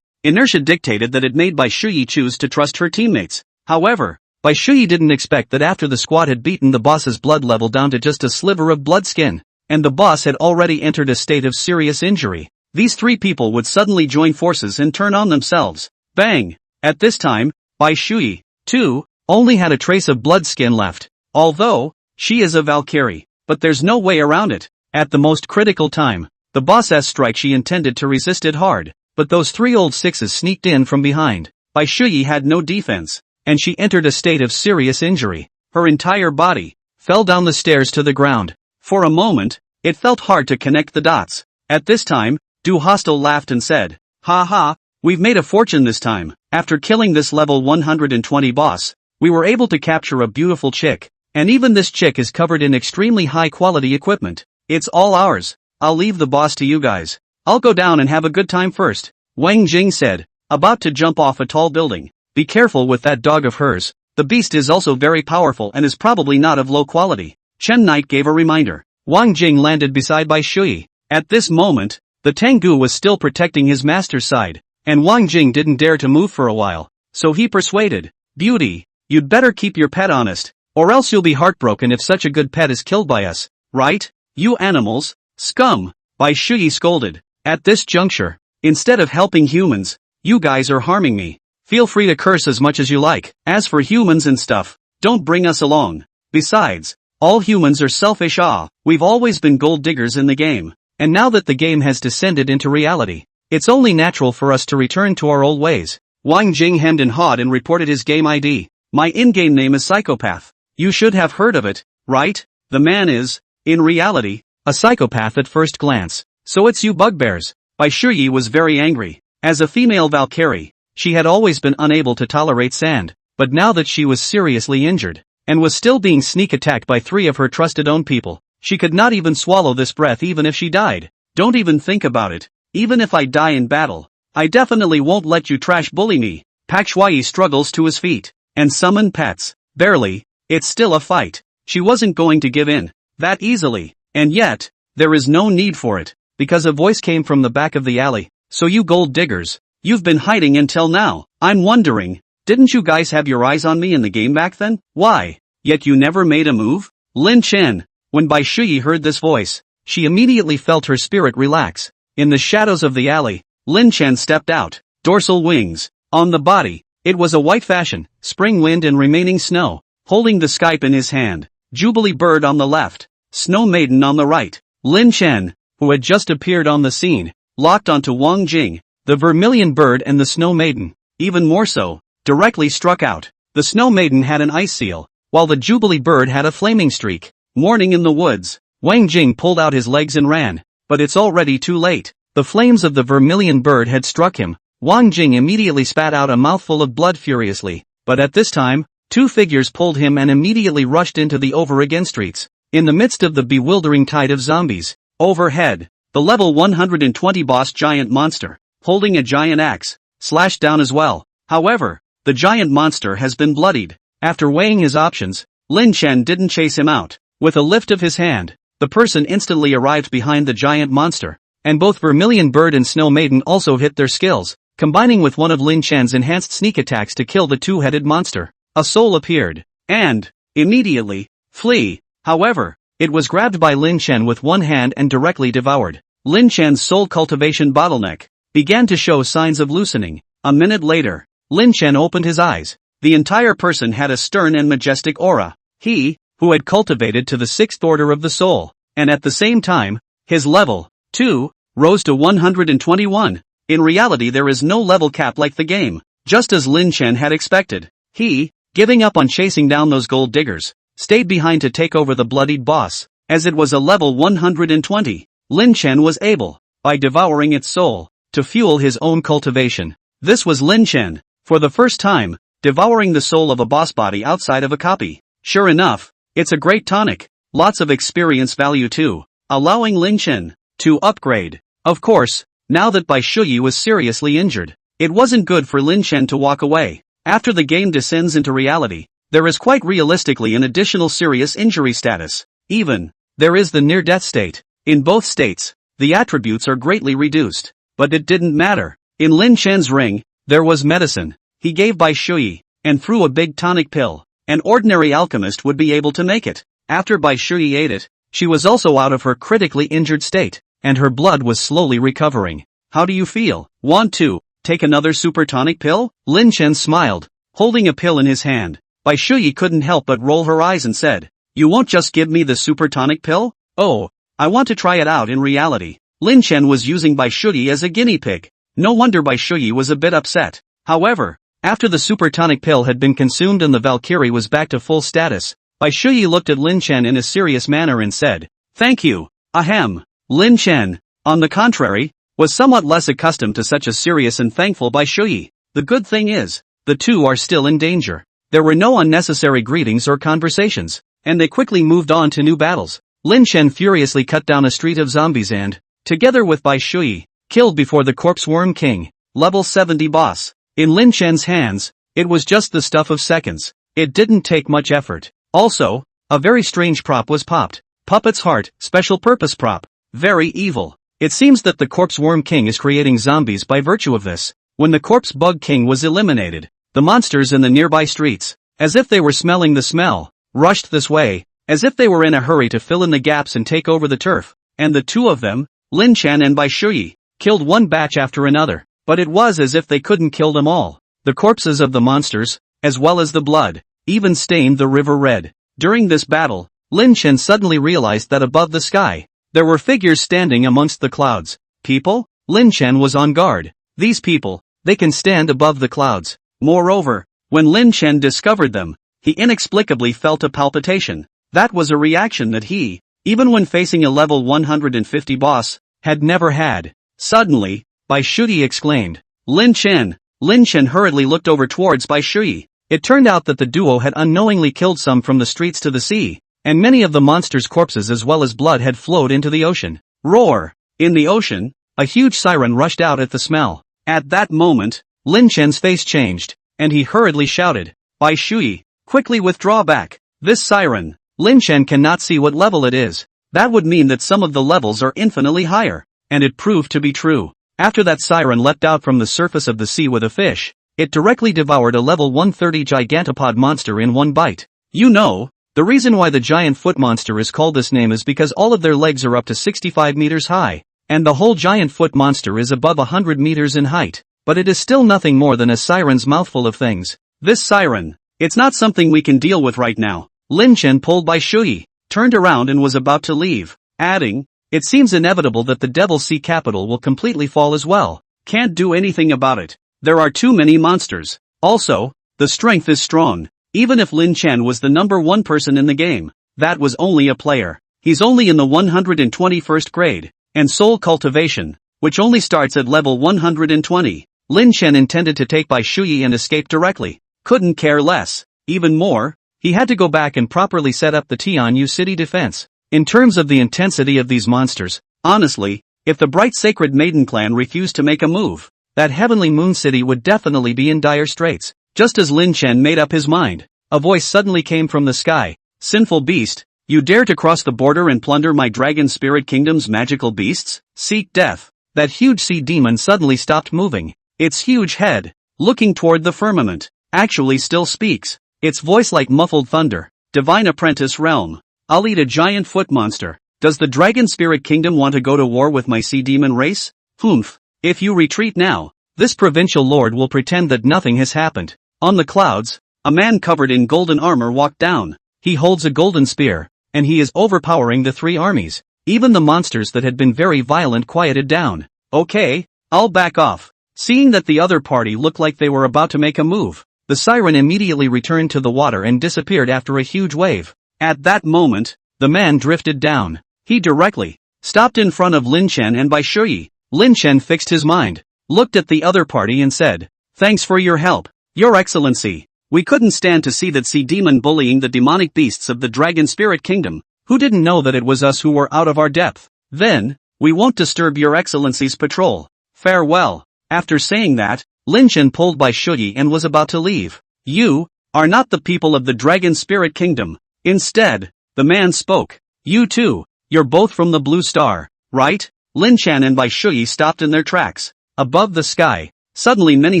Inertia dictated that it made Bai Shuyi choose to trust her teammates. However, Bai Shuyi didn't expect that after the squad had beaten the boss's blood level down to just a sliver of blood skin, and the boss had already entered a state of serious injury, these three people would suddenly join forces and turn on themselves. Bang! At this time, Bai Shuyi, too, only had a trace of blood skin left. Although, she is a Valkyrie, but there's no way around it. At the most critical time, the boss's strike, she intended to resist it hard, but those three old sixes sneaked in from behind. Bai Shuyi had no defense, and she entered a state of serious injury. Her entire body fell down the stairs to the ground. For a moment, it felt hard to connect the dots. At this time, Du Hostel laughed and said, "Ha ha, we've made a fortune this time. After killing this level 120 boss, we were able to capture a beautiful chick. And even this chick is covered in extremely high quality equipment. It's all ours. I'll leave the boss to you guys. I'll go down and have a good time first," Wang Jing said, about to jump off a tall building. "Be careful with that dog of hers. The beast is also very powerful and is probably not of low quality." Chen Knight gave a reminder. Wang Jing landed beside Bai Shuyi. At this moment, the Tengu was still protecting his master's side, and Wang Jing didn't dare to move for a while. So he persuaded, "Beauty, you'd better keep your pet honest, or else you'll be heartbroken if such a good pet is killed by us, right? You animals, scum," Bai Shuyi scolded. "At this juncture, instead of helping humans, you guys are harming me. Feel free to curse as much as you like. As for humans and stuff, don't bring us along. Besides, all humans are selfish. We've always been gold diggers in the game. And now that the game has descended into reality, it's only natural for us to return to our old ways." Wang Jing hemmed and hawed and reported his game ID. "My in-game name is Psychopath. You should have heard of it, right? The man is, in reality, a psychopath at first glance. So it's you bugbears." Bai Shuyi was very angry. As a female Valkyrie, she had always been unable to tolerate sand, but now that she was seriously injured, and was still being sneak attacked by three of her trusted own people, she could not even swallow this breath even if she died. "Don't even think about it. Even if I die in battle, I definitely won't let you trash bully me." Pak Shuyi struggles to his feet, and summoned pets. Barely, it's still a fight. She wasn't going to give in that easily, and yet, there is no need for it, because a voice came from the back of the alley. "So you gold diggers, you've been hiding until now. I'm wondering, didn't you guys have your eyes on me in the game back then? Why? Yet you never made a move?" Lin Chen, When Bai Shuyi heard this voice, she immediately felt her spirit relax. In the shadows of the alley, Lin Chen stepped out. Dorsal wings. On the body, it was a white fashion, spring wind and remaining snow. Holding the scythe in his hand, Jubilee Bird on the left, Snow Maiden on the right. Lin Chen, who had just appeared on the scene, locked onto Wang Jing, the Vermilion Bird and the Snow Maiden. Even more so, directly struck out. The Snow Maiden had an ice seal, while the Jubilee Bird had a flaming streak. Morning in the woods, Wang Jing pulled out his legs and ran, but it's already too late. The flames of the Vermilion Bird had struck him. Wang Jing immediately spat out a mouthful of blood furiously, but at this time, two figures pulled him and immediately rushed into the over-again streets. In the midst of the bewildering tide of zombies, overhead, the level 120 boss giant monster, holding a giant axe, slashed down as well. However, the giant monster has been bloodied. After weighing his options, Lin Chen didn't chase him out. With a lift of his hand, the person instantly arrived behind the giant monster, and both Vermilion Bird and Snow Maiden also hit their skills, combining with one of Lin Chen's enhanced sneak attacks to kill the two-headed monster. A soul appeared, and, immediately, flee. However, it was grabbed by Lin Chen with one hand and directly devoured. Lin Chen's soul cultivation bottleneck began to show signs of loosening. A minute later, Lin Chen opened his eyes. The entire person had a stern and majestic aura. He, who had cultivated to the 6th order of the soul, and at the same time, his level, too, rose to 121. In reality there is no level cap like the game. Just as Lin Chen had expected, he, giving up on chasing down those gold diggers, stayed behind to take over the bloodied boss. As it was a level 120, Lin Chen was able, by devouring its soul, to fuel his own cultivation. This was Lin Chen, for the first time, devouring the soul of a boss body outside of a copy. Sure enough, it's a great tonic. Lots of experience value too, allowing Lin Chen to upgrade. Of course, now that Bai Shuyi was seriously injured, it wasn't good for Lin Chen to walk away. After the game descends into reality, there is quite realistically an additional serious injury status. Even, there is the near-death state. In both states, the attributes are greatly reduced. But it didn't matter. In Lin Chen's ring, there was medicine. He gave Bai Shuyi, and threw a big tonic pill. An ordinary alchemist would be able to make it. After Bai Shuyi ate it, she was also out of her critically injured state, and her blood was slowly recovering. How do you feel? Want to take another super tonic pill? Lin Chen smiled, holding a pill in his hand. Bai Shuyi couldn't help but roll her eyes and said, "You won't just give me the super tonic pill? Oh, I want to try it out in reality." Lin Chen was using Bai Shuyi as a guinea pig. No wonder Bai Shuyi was a bit upset. However, after the super tonic pill had been consumed and the Valkyrie was back to full status, Bai Shuyi looked at Lin Chen in a serious manner and said, "Thank you, ahem." Lin Chen, on the contrary, was somewhat less accustomed to such a serious and thankful Bai Shuyi. The good thing is, the two are still in danger. There were no unnecessary greetings or conversations, and they quickly moved on to new battles. Lin Chen furiously cut down a street of zombies and, together with Bai Shuyi, killed before the Corpse Worm King, level 70 boss. In Lin Chen's hands, it was just the stuff of seconds. It didn't take much effort. Also, a very strange prop was popped. Puppet's Heart, special purpose prop. Very evil. It seems that the Corpse Worm King is creating zombies by virtue of this. When the Corpse Bug King was eliminated, the monsters in the nearby streets, as if they were smelling the smell, rushed this way, as if they were in a hurry to fill in the gaps and take over the turf. And the two of them, Lin Chen and Bai Shuyi, killed one batch after another. But it was as if they couldn't kill them all. The corpses of the monsters, as well as the blood, even stained the river red. During this battle, Lin Chen suddenly realized that above the sky, there were figures standing amongst the clouds. People? Lin Chen was on guard. These people, they can stand above the clouds. Moreover, when Lin Chen discovered them, he inexplicably felt a palpitation. That was a reaction that he, even when facing a level 150 boss, had never had. Suddenly, Bai Shuyi exclaimed, "Lin Chen!" Lin Chen hurriedly looked over towards Bai Shuyi. It turned out that the duo had unknowingly killed some from the streets to the sea, and many of the monsters' corpses as well as blood had flowed into the ocean. Roar! In the ocean, a huge siren rushed out at the smell. At that moment, Lin Chen's face changed, and he hurriedly shouted, "Bai Shuyi, quickly withdraw back." This siren, Lin Chen cannot see what level it is. That would mean that some of the levels are infinitely higher, and it proved to be true. After that siren leapt out from the surface of the sea with a fish, it directly devoured a level 130 gigantopod monster in one bite. You know, The reason why the giant foot monster is called this name is because all of their legs are up to 65 meters high, and the whole giant foot monster is above 100 meters in height. But it is still nothing more than a siren's mouthful of things. This siren, it's not something we can deal with right now. Lin Chen, pulled by Shuyi, turned around and was about to leave, adding, it seems inevitable that the Devil Sea capital will completely fall as well. Can't do anything about it. There are too many monsters. Also, the strength is strong. Even if Lin Chen was the number one person in the game, that was only a player. He's only in the 121st grade, and soul cultivation, which only starts at level 120. Lin Chen intended to take by Shuyi and escape directly. Couldn't care less. Even more, he had to go back and properly set up the Tianyu city defense. In terms of the intensity of these monsters, honestly, if the Bright Sacred Maiden clan refused to make a move, that Heavenly Moon City would definitely be in dire straits. Just as Lin Chen made up his mind, a voice suddenly came from the sky. Sinful beast, you dare to cross the border and plunder my dragon spirit kingdom's magical beasts? Seek death. That huge sea demon suddenly stopped moving. Its huge head, looking toward the firmament, actually still speaks. Its voice like muffled thunder. Divine Apprentice Realm. I'll eat a giant foot monster. Does the dragon spirit kingdom want to go to war with my sea demon race? Humph. If you retreat now, this provincial lord will pretend that nothing has happened. On the clouds, a man covered in golden armor walked down. He holds a golden spear, and he is overpowering the three armies. Even the monsters that had been very violent quieted down. Okay, I'll back off. Seeing that the other party looked like they were about to make a move, the siren immediately returned to the water and disappeared after a huge wave. At that moment, the man drifted down. He directly stopped in front of Lin Chen and by Shuyi. Lin Chen fixed his mind, looked at the other party and said, thanks for your help, Your Excellency. We couldn't stand to see that sea demon bullying the demonic beasts of the Dragon Spirit Kingdom. Who didn't know that it was us who were out of our depth? Then, we won't disturb Your Excellency's patrol. Farewell. After saying that, Lin Chen pulled by Shuyi and was about to leave. You are not the people of the Dragon Spirit Kingdom. Instead, the man spoke. You too, you're both from the Blue Star, right? Lin Chen and Bai Shuyi stopped in their tracks. Above the sky, suddenly many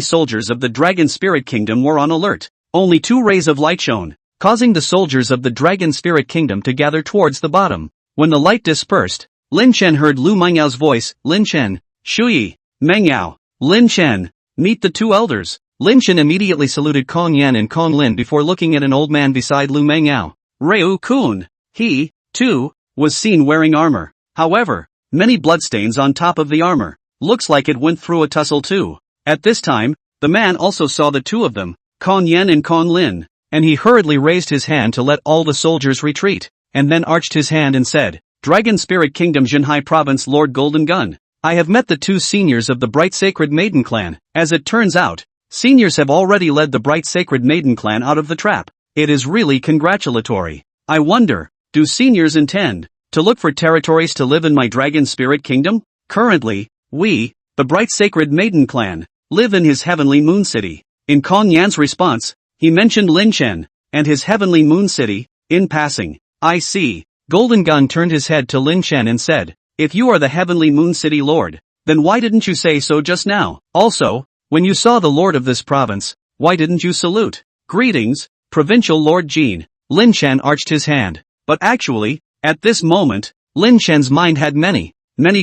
soldiers of the Dragon Spirit Kingdom were on alert. Only two rays of light shone, causing the soldiers of the Dragon Spirit Kingdom to gather towards the bottom. When the light dispersed, Lin Chen heard Lu Mengyao voice. Lin Chen, Shuyi, Mengyao, Lin Chen, meet the two elders. Lin Chen immediately saluted Kong Yan and Kong Lin before looking at an old man beside Lu Mengyao. Ryu Kun. He, too, was seen wearing armor. However, many bloodstains on top of the armor. Looks like it went through a tussle too. At this time, the man also saw the two of them, Kong Yan and Kong Lin, and he hurriedly raised his hand to let all the soldiers retreat, and then arched his hand and said, Dragon Spirit Kingdom Jinhai Province Lord Golden Gun. I have met the two seniors of the Bright Sacred Maiden clan. As it turns out, seniors have already led the Bright Sacred Maiden clan out of the trap. It is really congratulatory. I wonder, do seniors intend to look for territories to live in my Dragon Spirit Kingdom? Currently, we, the Bright Sacred Maiden clan, live in his Heavenly Moon City. In Kong Yan's response, he mentioned Lin Chen and his Heavenly Moon City, in passing. I see. Golden Gun turned his head to Lin Chen and said, if you are the Heavenly Moon City Lord, then why didn't you say so just now? Also, when you saw the Lord of this province, why didn't you salute? Greetings, Provincial Lord Jean. Lin Chen arched his hand. But actually, at this moment, Lin Chen's mind had many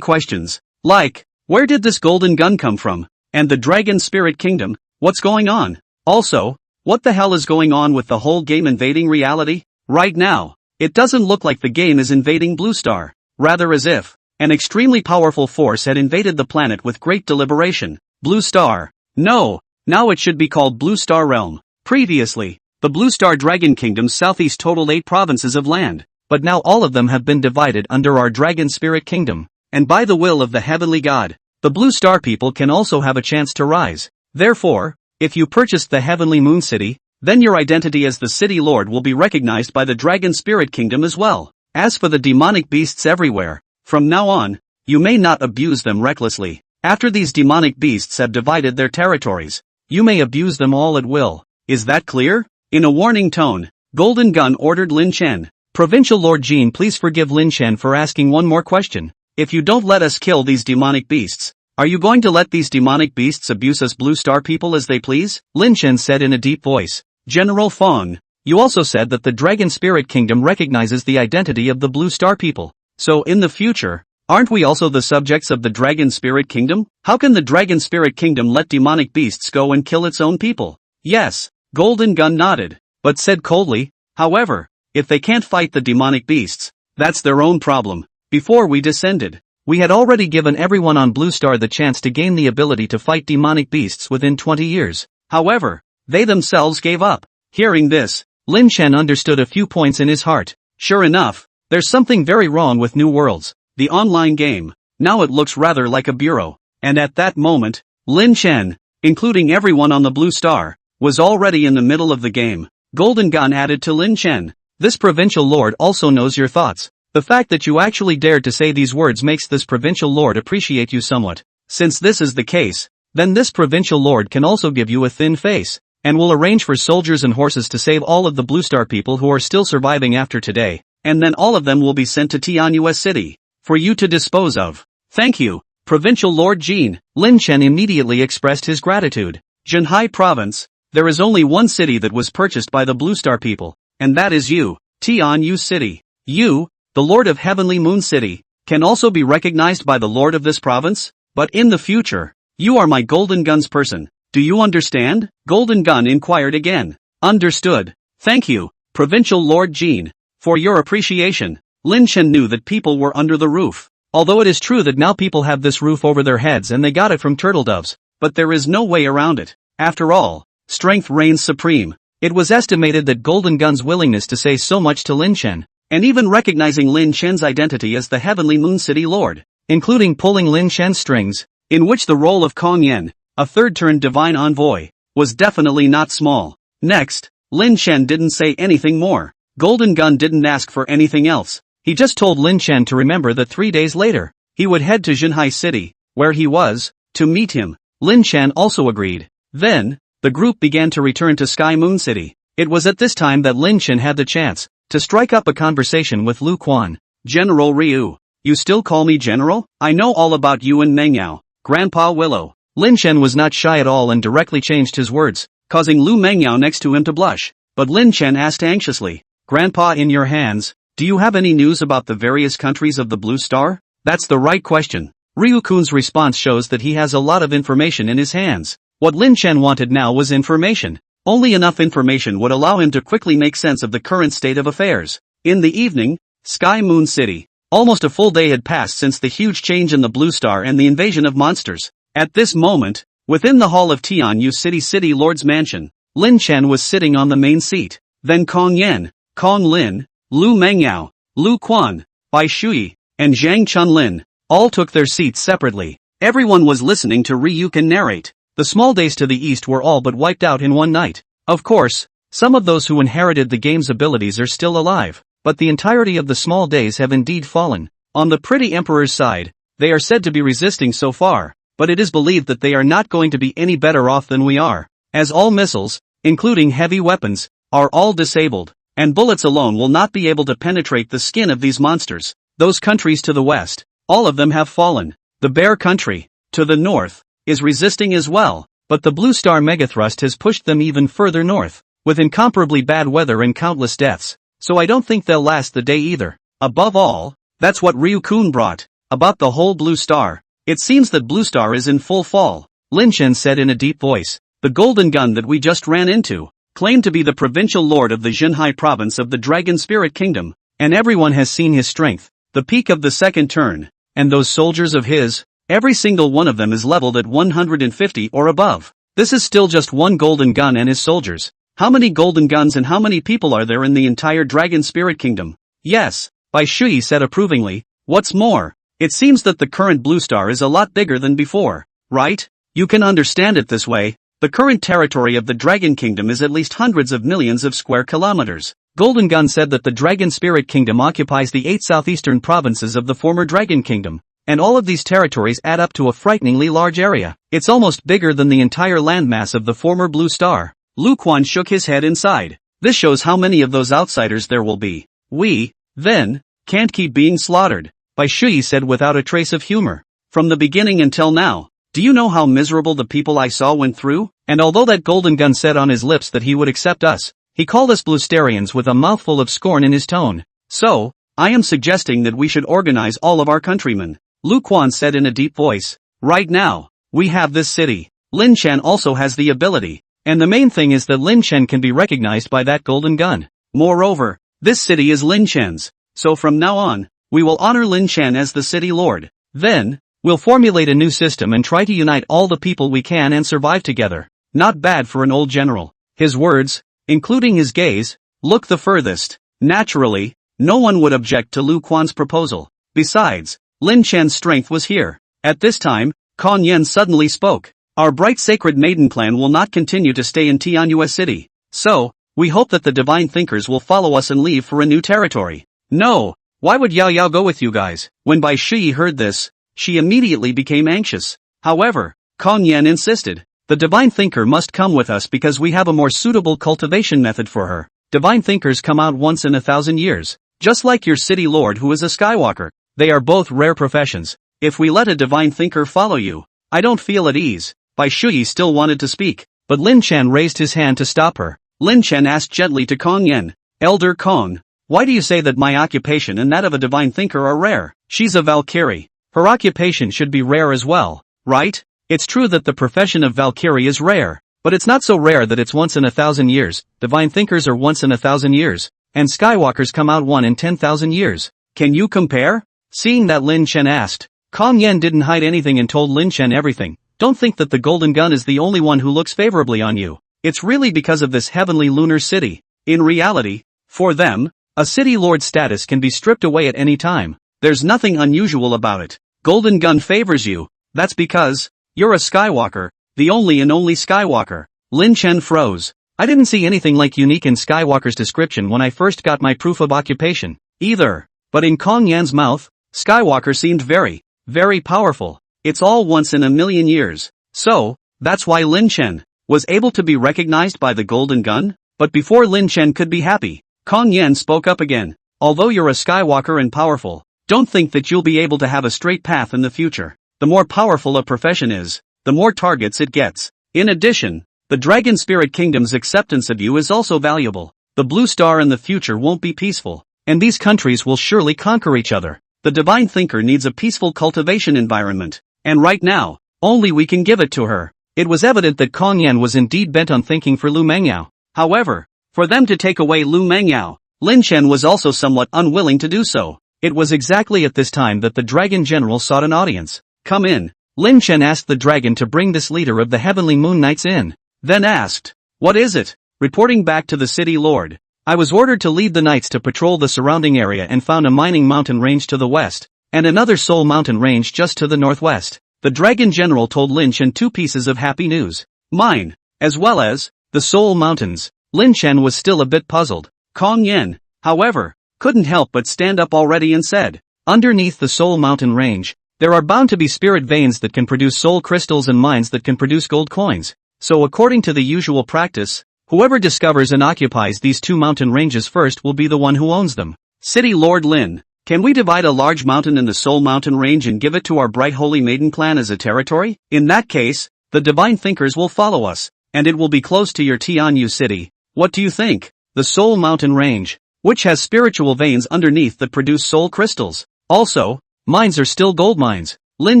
questions. Like, where did this golden gun come from? And the Dragon Spirit Kingdom, what's going on? Also, what the hell is going on with the whole game invading reality? Right now, it doesn't look like the game is invading Blue Star, rather as if an extremely powerful force had invaded the planet with great deliberation. Blue Star. No, now it should be called Blue Star Realm. Previously, the Blue Star Dragon Kingdom's southeast totaled 8 provinces of land, but now all of them have been divided under our Dragon Spirit Kingdom. And by the will of the Heavenly God, the Blue Star people can also have a chance to rise. Therefore, if you purchased the Heavenly Moon City, then your identity as the City Lord will be recognized by the Dragon Spirit Kingdom as well. As for the demonic beasts everywhere, from now on, you may not abuse them recklessly. After these demonic beasts have divided their territories, you may abuse them all at will. Is that clear? In a warning tone, Golden Gun ordered Lin Chen. Provincial Lord Jean, please forgive Lin Chen for asking one more question. If you don't let us kill these demonic beasts, are you going to let these demonic beasts abuse us Blue Star people as they please? Lin Chen said in a deep voice. General Fong, You also said that the Dragon Spirit Kingdom recognizes the identity of the Blue Star people. So in the future, aren't we also the subjects of the Dragon Spirit Kingdom? How can the Dragon Spirit Kingdom let demonic beasts go and kill its own people? Yes, Golden Gun nodded, but said coldly, however, if they can't fight the demonic beasts, that's their own problem. Before we descended, we had already given everyone on Blue Star the chance to gain the ability to fight demonic beasts within 20 years. However, they themselves gave up. Hearing this, Lin Chen understood a few points in his heart. Sure enough, there's something very wrong with New Worlds, the online game. Now it looks rather like a bureau. And at that moment, Lin Chen, including everyone on the Blue Star, was already in the middle of the game. Golden Gun added to Lin Chen. This provincial lord also knows your thoughts. The fact that you actually dared to say these words makes this provincial lord appreciate you somewhat. Since this is the case, then this provincial lord can also give you a thin face, and will arrange for soldiers and horses to save all of the Blue Star people who are still surviving after today, and then all of them will be sent to Tianyue City, for you to dispose of. Thank you, Provincial Lord Jean. Lin Chen immediately expressed his gratitude. Zhenhai Province, there is only one city that was purchased by the Blue Star people, and that is you, Tianyue City. You, the Lord of Heavenly Moon City, can also be recognized by the Lord of this province, but in the future, you are my Golden Gun's person. Do you understand? Golden Gun inquired again. Understood. Thank you, Provincial Lord Jean, for your appreciation. Lin Chen knew that people were under the roof. Although it is true that now people have this roof over their heads and they got it from turtle doves, but there is no way around it. After all, strength reigns supreme. It was estimated that Golden Gun's willingness to say so much to Lin Chen, and even recognizing Lin Chen's identity as the Heavenly Moon City Lord, including pulling Lin Chen's strings, in which the role of Kong Yen, a third-turned divine envoy, was definitely not small. Next, Lin Chen didn't say anything more. Golden Gun didn't ask for anything else. He just told Lin Chen to remember that 3 days later, he would head to Zhenhai City, where he was, to meet him. Lin Chen also agreed. Then, the group began to return to Sky Moon City. It was at this time that Lin Chen had the chance to strike up a conversation with Lu Quan. General Ryu, you still call me General? I know all about you and Mengyao, Grandpa Willow. Lin Chen was not shy at all and directly changed his words, causing Lu Mengyao next to him to blush. But Lin Chen asked anxiously, Grandpa, in your hands, do you have any news about the various countries of the Blue Star? That's the right question. Ryu-kun's response shows that he has a lot of information in his hands. What Lin Chen wanted now was information. Only enough information would allow him to quickly make sense of the current state of affairs. In the evening, Sky Moon City. Almost a full day had passed since the huge change in the Blue Star and the invasion of monsters. At this moment, within the hall of Tianyue City Lord's mansion, Lin Chen was sitting on the main seat. Then Kong Yen, Kong Lin, Lu Mengyao, Lu Quan, Bai Shui, and Zhang Chunlin all took their seats separately. Everyone was listening to Ryukin narrate. The small days to the east were all but wiped out in one night. Of course, some of those who inherited the game's abilities are still alive, but the entirety of the small days have indeed fallen. On the pretty emperor's side, they are said to be resisting so far, but it is believed that they are not going to be any better off than we are, as all missiles, including heavy weapons, are all disabled, and bullets alone will not be able to penetrate the skin of these monsters. Those countries to the west, all of them have fallen. The Bear Country, to the north, is resisting as well, but the Blue Star Megathrust has pushed them even further north, with incomparably bad weather and countless deaths, so I don't think they'll last the day either. Above all, that's what Ryu-kun brought, about the whole Blue Star. It seems that Blue Star is in full fall, Lin Chen said in a deep voice. The Golden Gun that we just ran into claimed to be the provincial lord of the Zhenhai province of the Dragon Spirit Kingdom, and everyone has seen his strength, the peak of the second turn, and those soldiers of his, every single one of them is leveled at 150 or above. This is still just one Golden Gun and his soldiers. How many Golden Guns and how many people are there in the entire Dragon Spirit Kingdom? Yes, Bai Shui said approvingly. What's more, it seems that the current Blue Star is a lot bigger than before, right? You can understand it this way. The current territory of the Dragon Kingdom is at least hundreds of millions of square kilometers. Golden Gun said that the Dragon Spirit Kingdom occupies the 8 southeastern provinces of the former Dragon Kingdom, and all of these territories add up to a frighteningly large area. It's almost bigger than the entire landmass of the former Blue Star. Lu Quan shook his head inside. This shows how many of those outsiders there will be. We, then, can't keep being slaughtered, Bai Shui said without a trace of humor. From the beginning until now, do you know how miserable the people I saw went through? And although that Golden Gun said on his lips that he would accept us, He called us Blusterians with a mouthful of scorn in his tone. So, I am suggesting that we should organize all of our countrymen, Lu Quan said in a deep voice. Right now, we have this city. Lin Chen also has the ability, and the main thing is that Lin Chen can be recognized by that golden gun. Moreover, this city is Lin Chen's, so from now on, we will honor Lin Chen as the city lord. Then, we'll formulate a new system and try to unite all the people we can and survive together. Not bad for an old general. His words, including his gaze, look the furthest. Naturally, no one would object to Lu Quan's proposal. Besides, Lin Chen's strength was here. At this time, Kong Yen suddenly spoke. Our bright sacred maiden clan will not continue to stay in Tianyue City. So, we hope that the divine thinkers will follow us and leave for a new territory. No, why would Yao Yao go with you guys? When Bai Shi heard this, she immediately became anxious. However, Kong Yen insisted. The divine thinker must come with us because we have a more suitable cultivation method for her. Divine thinkers come out once in 1,000 years. Just like your city lord who is a Skywalker. They are both rare professions. If we let a divine thinker follow you, I don't feel at ease. Bai Shui still wanted to speak, but Lin Chen raised his hand to stop her. Lin Chen asked gently to Kong Yen, Elder Kong, why do you say that my occupation and that of a divine thinker are rare? She's a Valkyrie. Her occupation should be rare as well, right? It's true that the profession of Valkyrie is rare, but it's not so rare that it's once in 1,000 years. Divine thinkers are once in 1,000 years, and Skywalkers come out one in 10,000 years. Can you compare? Seeing that Lin Chen asked, Kong Yen didn't hide anything and told Lin Chen everything. Don't think that the golden gun is the only one who looks favorably on you. It's really because of this heavenly lunar city. In reality, for them, a city lord status can be stripped away at any time. There's nothing unusual about it. Golden gun favors you. That's because you're a Skywalker, the only and only Skywalker. Lin Chen froze. I didn't see anything like unique in Skywalker's description when I first got my proof of occupation, either. But in Kong Yan's mouth, Skywalker seemed very, very powerful. It's all once in a million years. So, that's why Lin Chen was able to be recognized by the golden gun? But before Lin Chen could be happy, Kong Yan spoke up again. Although you're a Skywalker and powerful, don't think that you'll be able to have a straight path in the future. The more powerful a profession is, the more targets it gets. In addition, the Dragon Spirit Kingdom's acceptance of you is also valuable. The Blue Star in the future won't be peaceful, and these countries will surely conquer each other. The Divine Thinker needs a peaceful cultivation environment, and right now, only we can give it to her. It was evident that Kong Yan was indeed bent on thinking for Lu Mengyao. However, for them to take away Lu Mengyao, Lin Chen was also somewhat unwilling to do so. It was exactly at this time that the Dragon General sought an audience. Come in. Lin Chen asked the dragon to bring this leader of the Heavenly Moon Knights in. Then asked, what is it? Reporting back to the city lord. I was ordered to lead the knights to patrol the surrounding area and found a mining mountain range to the west, and another soul mountain range just to the northwest. The Dragon General told Lin Chen two pieces of happy news. Mine, as well as the soul mountains. Lin Chen was still a bit puzzled. Kong Yen, however, couldn't help but stand up already and said, underneath the soul mountain range, there are bound to be spirit veins that can produce soul crystals and mines that can produce gold coins. So according to the usual practice, whoever discovers and occupies these two mountain ranges first will be the one who owns them. City Lord Lin, can we divide a large mountain in the Soul Mountain range and give it to our Bright Holy Maiden clan as a territory? In that case, the Divine Thinkers will follow us, and it will be close to your Tianyu city. What do you think? The Soul Mountain range, which has spiritual veins underneath that produce soul crystals. Also, mines are still gold mines. Lin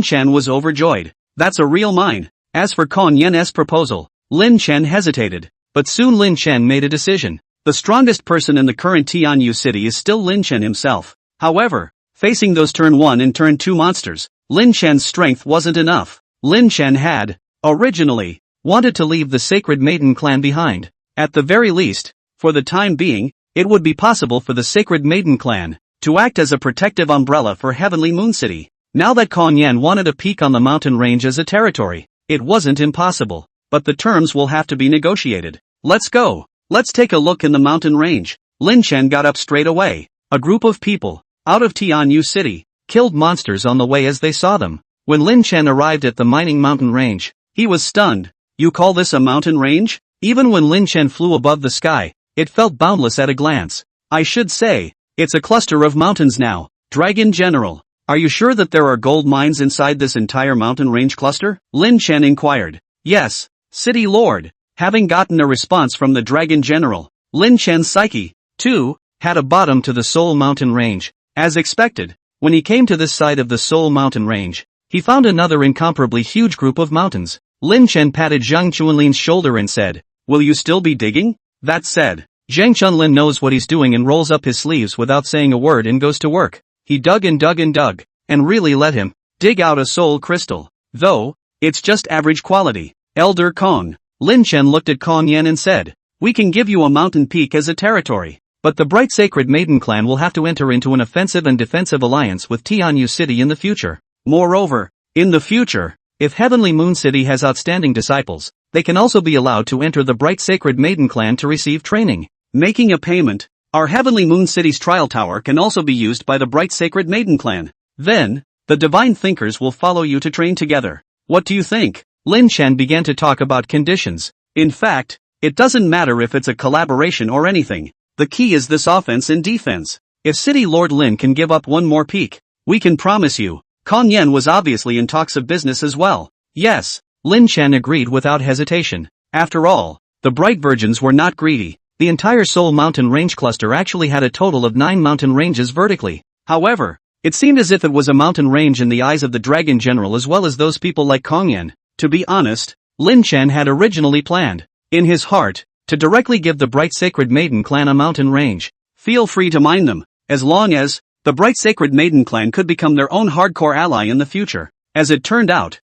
Chen was overjoyed. That's a real mine. As for Kong Yen's proposal, Lin Chen hesitated. But soon Lin Chen made a decision. The strongest person in the current Tianyu city is still Lin Chen himself. However, facing those turn 1 and turn 2 monsters, Lin Chen's strength wasn't enough. Lin Chen had, originally, wanted to leave the Sacred Maiden clan behind. At the very least, for the time being, it would be possible for the Sacred Maiden clan to act as a protective umbrella for Heavenly Moon City. Now that Kong Yan wanted a peak on the mountain range as a territory, it wasn't impossible. But the terms will have to be negotiated. Let's go. Let's take a look in the mountain range. Lin Chen got up straight away. A group of people, out of Tianyu City, killed monsters on the way as they saw them. When Lin Chen arrived at the mining mountain range, he was stunned. You call this a mountain range? Even when Lin Chen flew above the sky, it felt boundless at a glance. I should say, it's a cluster of mountains now. Dragon General, are you sure that there are gold mines inside this entire mountain range cluster? Lin Chen inquired. Yes, City Lord. Having gotten a response from the Dragon General, Lin Chen's psyche, too, had a bottom to the Soul Mountain Range. As expected, when he came to this side of the Soul Mountain Range, he found another incomparably huge group of mountains. Lin Chen patted Zhang Chunlin's shoulder and said, "Will you still be digging?" That said, Zhang Chunlin knows what he's doing and rolls up his sleeves without saying a word and goes to work. He dug and dug and dug, and really let him dig out a soul crystal. Though, it's just average quality. Elder Kong. Lin Chen looked at Kong Yan and said, "We can give you a mountain peak as a territory, but the Bright Sacred Maiden clan will have to enter into an offensive and defensive alliance with Tianyu City in the future. Moreover, in the future, if Heavenly Moon City has outstanding disciples, they can also be allowed to enter the Bright Sacred Maiden clan to receive training. Making a payment, our Heavenly Moon City's trial tower can also be used by the Bright Sacred Maiden clan. Then, the Divine Thinkers will follow you to train together. What do you think?" Lin Chen began to talk about conditions. "In fact, it doesn't matter if it's a collaboration or anything. The key is this offense and defense. If City Lord Lin can give up one more peak, we can promise you." Kong Yan was obviously in talks of business as well. "Yes," Lin Chen agreed without hesitation. After all, the Bright Virgins were not greedy. The entire Soul Mountain Range cluster actually had a total of 9 mountain ranges vertically. However, it seemed as if it was a mountain range in the eyes of the Dragon General as well as those people like Kong Yan. To be honest, Lin Chen had originally planned, in his heart, to directly give the Bright Sacred Maiden clan a mountain range. Feel free to mine them, as long as the Bright Sacred Maiden clan could become their own hardcore ally in the future. As it turned out,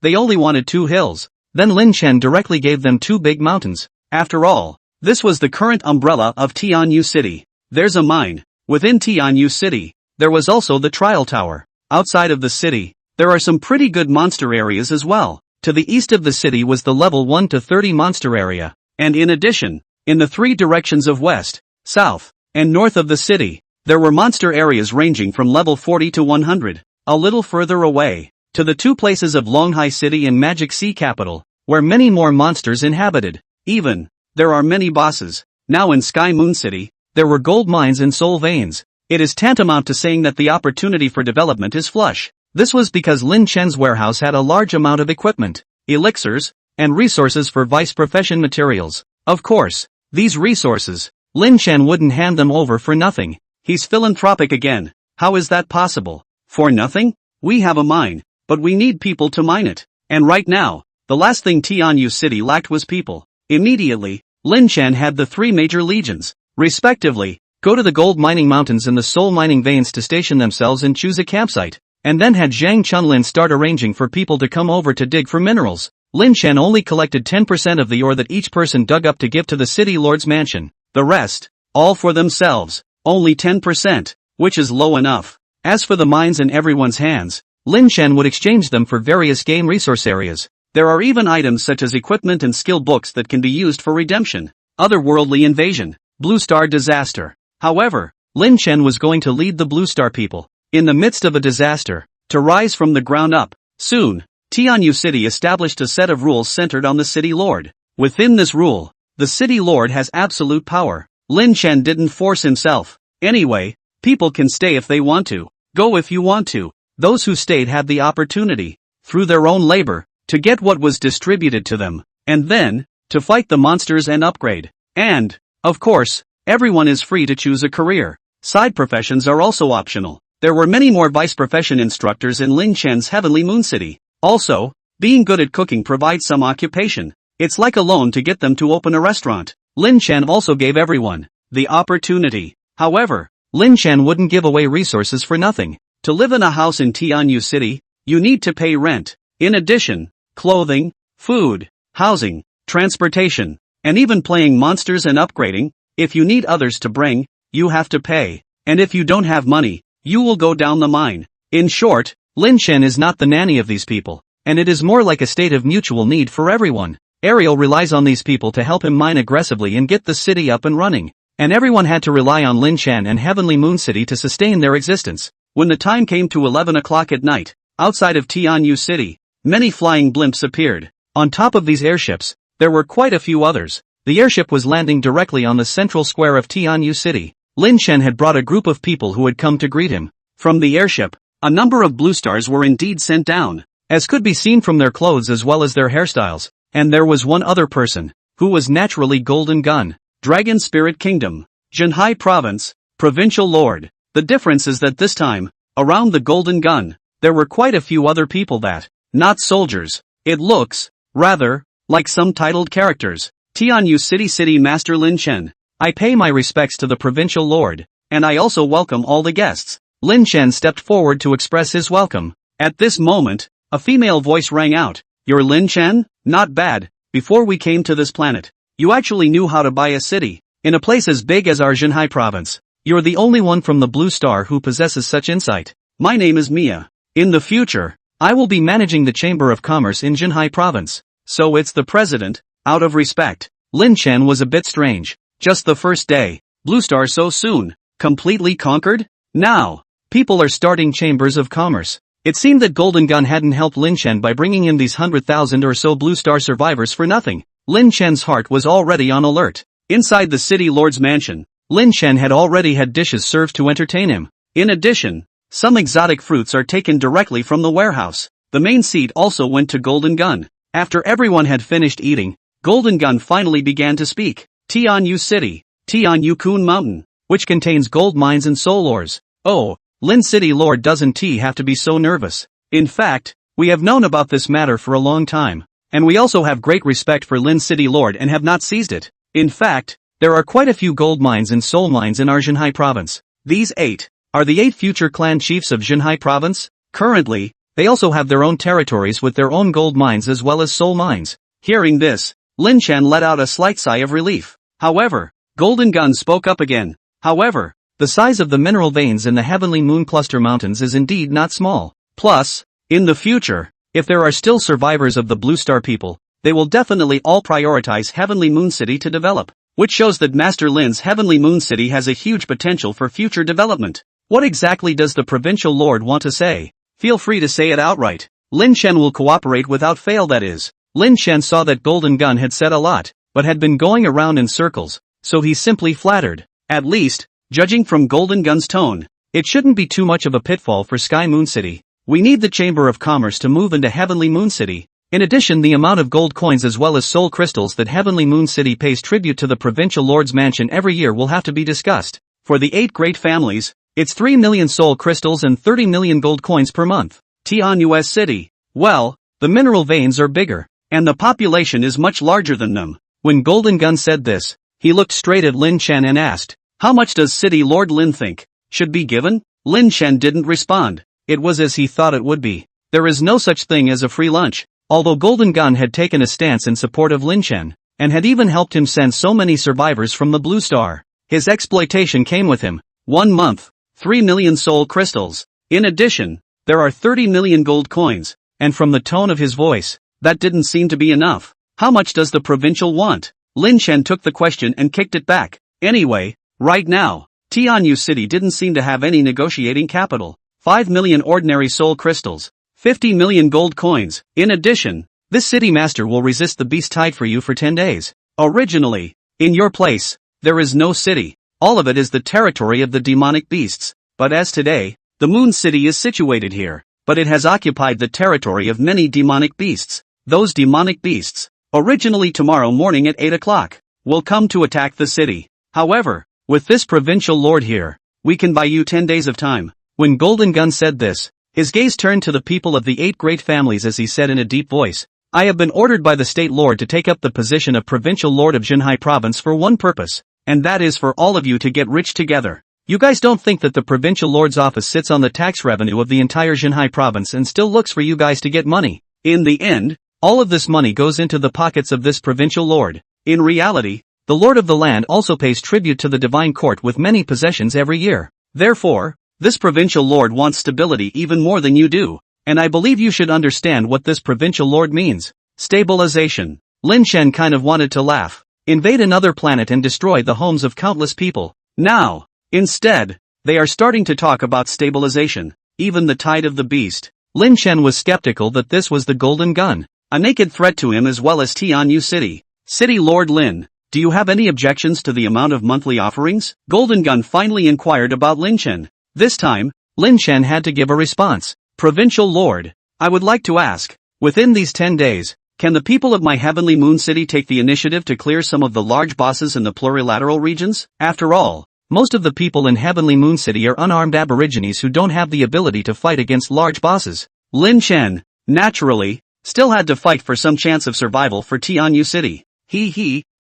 they only wanted 2 hills. Then Lin Chen directly gave them 2 big mountains. After all, this was the current umbrella of Tianyu City. There's a mine. Within Tianyu City, there was also the trial tower. Outside of the city, there are some pretty good monster areas as well. To the east of the city was the level 1 to 30 monster area. And in addition, in the 3 directions of west, south, and north of the city, there were monster areas ranging from level 40 to 100. A little further away, to the 2 places of Longhai City and Magic Sea Capital, where many more monsters inhabited. Even, there are many bosses. Now in Sky Moon City, there were gold mines and soul veins. It is tantamount to saying that the opportunity for development is flush. This was because Lin Chen's warehouse had a large amount of equipment, elixirs, and resources for vice profession materials. Of course, these resources, Lin Chen wouldn't hand them over for nothing. He's philanthropic again. How is that possible? For nothing? We have a mine, but we need people to mine it. And right now, the last thing Tianyu City lacked was people. Immediately, Lin Chen had the 3 major legions, respectively, go to the gold mining mountains and the soul mining veins to station themselves and choose a campsite, and then had Zhang Chunlin start arranging for people to come over to dig for minerals. Lin Chen only collected 10% of the ore that each person dug up to give to the city lord's mansion. The rest, all for themselves. Only 10%, which is low enough. As for the mines in everyone's hands, Lin Chen would exchange them for various game resource areas. There are even items such as equipment and skill books that can be used for redemption, otherworldly invasion, Blue Star disaster. However, Lin Chen was going to lead the Blue Star people, in the midst of a disaster, to rise from the ground up. Soon, Tianyu City established a set of rules centered on the city lord. Within this rule, the city lord has absolute power. Lin Chen didn't force himself. Anyway, people can stay if they want to, go if you want to. Those who stayed had the opportunity, through their own labor, to get what was distributed to them, and then, to fight the monsters and upgrade. And, of course, everyone is free to choose a career. Side professions are also optional. There were many more vice profession instructors in Lin Chen's Heavenly Moon City. Also, being good at cooking provides some occupation. It's like a loan to get them to open a restaurant. Lin Chen also gave everyone the opportunity. However, Lin Chen wouldn't give away resources for nothing. To live in a house in Tianyu City, you need to pay rent. In addition, clothing, food, housing, transportation, and even playing monsters and upgrading. If you need others to bring, you have to pay. And if you don't have money, you will go down the mine. In short, Lin Chen is not the nanny of these people, and it is more like a state of mutual need for everyone. Ariel relies on these people to help him mine aggressively and get the city up and running. And everyone had to rely on Lin Chen and Heavenly Moon City to sustain their existence. When the time came to 11 o'clock at night, outside of Tianyu City, many flying blimps appeared. On top of these airships, there were quite a few others. The airship was landing directly on the central square of Tianyu City. Lin Chen had brought a group of people who had come to greet him. From the airship, a number of blue stars were indeed sent down, as could be seen from their clothes as well as their hairstyles. And there was one other person, who was naturally Golden Gun. Dragon Spirit Kingdom. Zhenhai Province. Provincial Lord. The difference is that this time, around the Golden Gun, there were quite a few other people that, not soldiers. It looks, rather, like some titled characters. Tianyu City Master Lin Chen. I pay my respects to the Provincial Lord, and I also welcome all the guests. Lin Chen stepped forward to express his welcome. At this moment, a female voice rang out. You're Lin Chen? Not bad. Before we came to this planet, you actually knew how to buy a city, in a place as big as our Zhenhai province. You're the only one from the Blue Star who possesses such insight. My name is Mia. In the future, I will be managing the Chamber of Commerce in Zhenhai province. So it's the president. Out of respect, Lin Chen was a bit strange. Just the first day, Blue Star so soon, completely conquered? Now, people are starting chambers of commerce. It seemed that Golden Gun hadn't helped Lin Chen by bringing in these 100,000 or so Blue Star survivors for nothing. Lin Chen's heart was already on alert. Inside the city lord's mansion, Lin Chen had already had dishes served to entertain him. In addition, some exotic fruits are taken directly from the warehouse. The main seat also went to Golden Gun. After everyone had finished eating, Golden Gun finally began to speak. Tianyu City, Tianyu Kun Mountain, which contains gold mines and soul ores. Oh, Lin City Lord doesn't have to be so nervous. In fact, we have known about this matter for a long time, and we also have great respect for Lin City Lord and have not seized it. In fact, there are quite a few gold mines and soul mines in our Zhenhai province. These 8 are the 8 future clan chiefs of Zhenhai province. Currently, they also have their own territories with their own gold mines as well as soul mines. Hearing this, Lin Chen let out a slight sigh of relief. However, Golden Gun spoke up again. However, the size of the mineral veins in the Heavenly Moon Cluster Mountains is indeed not small. Plus, in the future, if there are still survivors of the Blue Star people, they will definitely all prioritize Heavenly Moon City to develop, which shows that Master Lin's Heavenly Moon City has a huge potential for future development. What exactly does the Provincial Lord want to say? Feel free to say it outright. Lin Chen will cooperate without fail, that is. Lin Chen saw that Golden Gun had said a lot, but had been going around in circles, so he simply flattered. At least, judging from Golden Gun's tone, it shouldn't be too much of a pitfall for Sky Moon City. We need the Chamber of Commerce to move into Heavenly Moon City. In addition, the amount of gold coins as well as soul crystals that Heavenly Moon City pays tribute to the Provincial Lord's mansion every year will have to be discussed. For the 8 great families, it's 3 million soul crystals and 30 million gold coins per month. Tianyu's City. Well, the mineral veins are bigger, and the population is much larger than them. When Golden Gun said this, he looked straight at Lin Chen and asked, how much does City Lord Lin think should be given? Lin Chen didn't respond. It was as he thought it would be. There is no such thing as a free lunch. Although Golden Gun had taken a stance in support of Lin Chen, and had even helped him send so many survivors from the Blue Star, his exploitation came with him. 1 month, 3 million soul crystals. In addition, there are 30 million gold coins, and from the tone of his voice, that didn't seem to be enough. How much does the provincial want? Lin Chen took the question and kicked it back. Anyway, right now, Tianyu City didn't seem to have any negotiating capital. 5 million ordinary soul crystals. 50 million gold coins. In addition, this city master will resist the beast tide for you for 10 days. Originally, in your place, there is no city. All of it is the territory of the demonic beasts. But as today, the Moon City is situated here. But it has occupied the territory of many demonic beasts. Those demonic beasts, originally tomorrow morning at 8 o'clock, will come to attack the city. However, with this provincial lord here, we can buy you 10 days of time. When Golden Gun said this, his gaze turned to the people of the 8 great families as he said in a deep voice, I have been ordered by the state lord to take up the position of provincial lord of Zhenhai province for one purpose, and that is for all of you to get rich together. You guys don't think that the provincial lord's office sits on the tax revenue of the entire Zhenhai province and still looks for you guys to get money? In the end, all of this money goes into the pockets of this provincial lord. In reality, the lord of the land also pays tribute to the divine court with many possessions every year. Therefore, this provincial lord wants stability even more than you do, and I believe you should understand what this provincial lord means. Stabilization. Lin Chen kind of wanted to laugh. Invade another planet and destroy the homes of countless people. Now, instead, they are starting to talk about stabilization. Even the tide of the beast. Lin Chen was skeptical that this was the Golden Gun, a naked threat to him as well as Tianyu City. City Lord Lin, do you have any objections to the amount of monthly offerings? Golden Gun finally inquired about Lin Chen. This time, Lin Chen had to give a response. Provincial Lord, I would like to ask, within these 10 days, Can the people of my heavenly moon city take the initiative to clear some of the large bosses in the plurilateral regions? After all, most of the people in heavenly moon city are unarmed aborigines who don't have the ability to fight against large bosses. Lin Chen, naturally, still had to fight for some chance of survival for Tianyu City.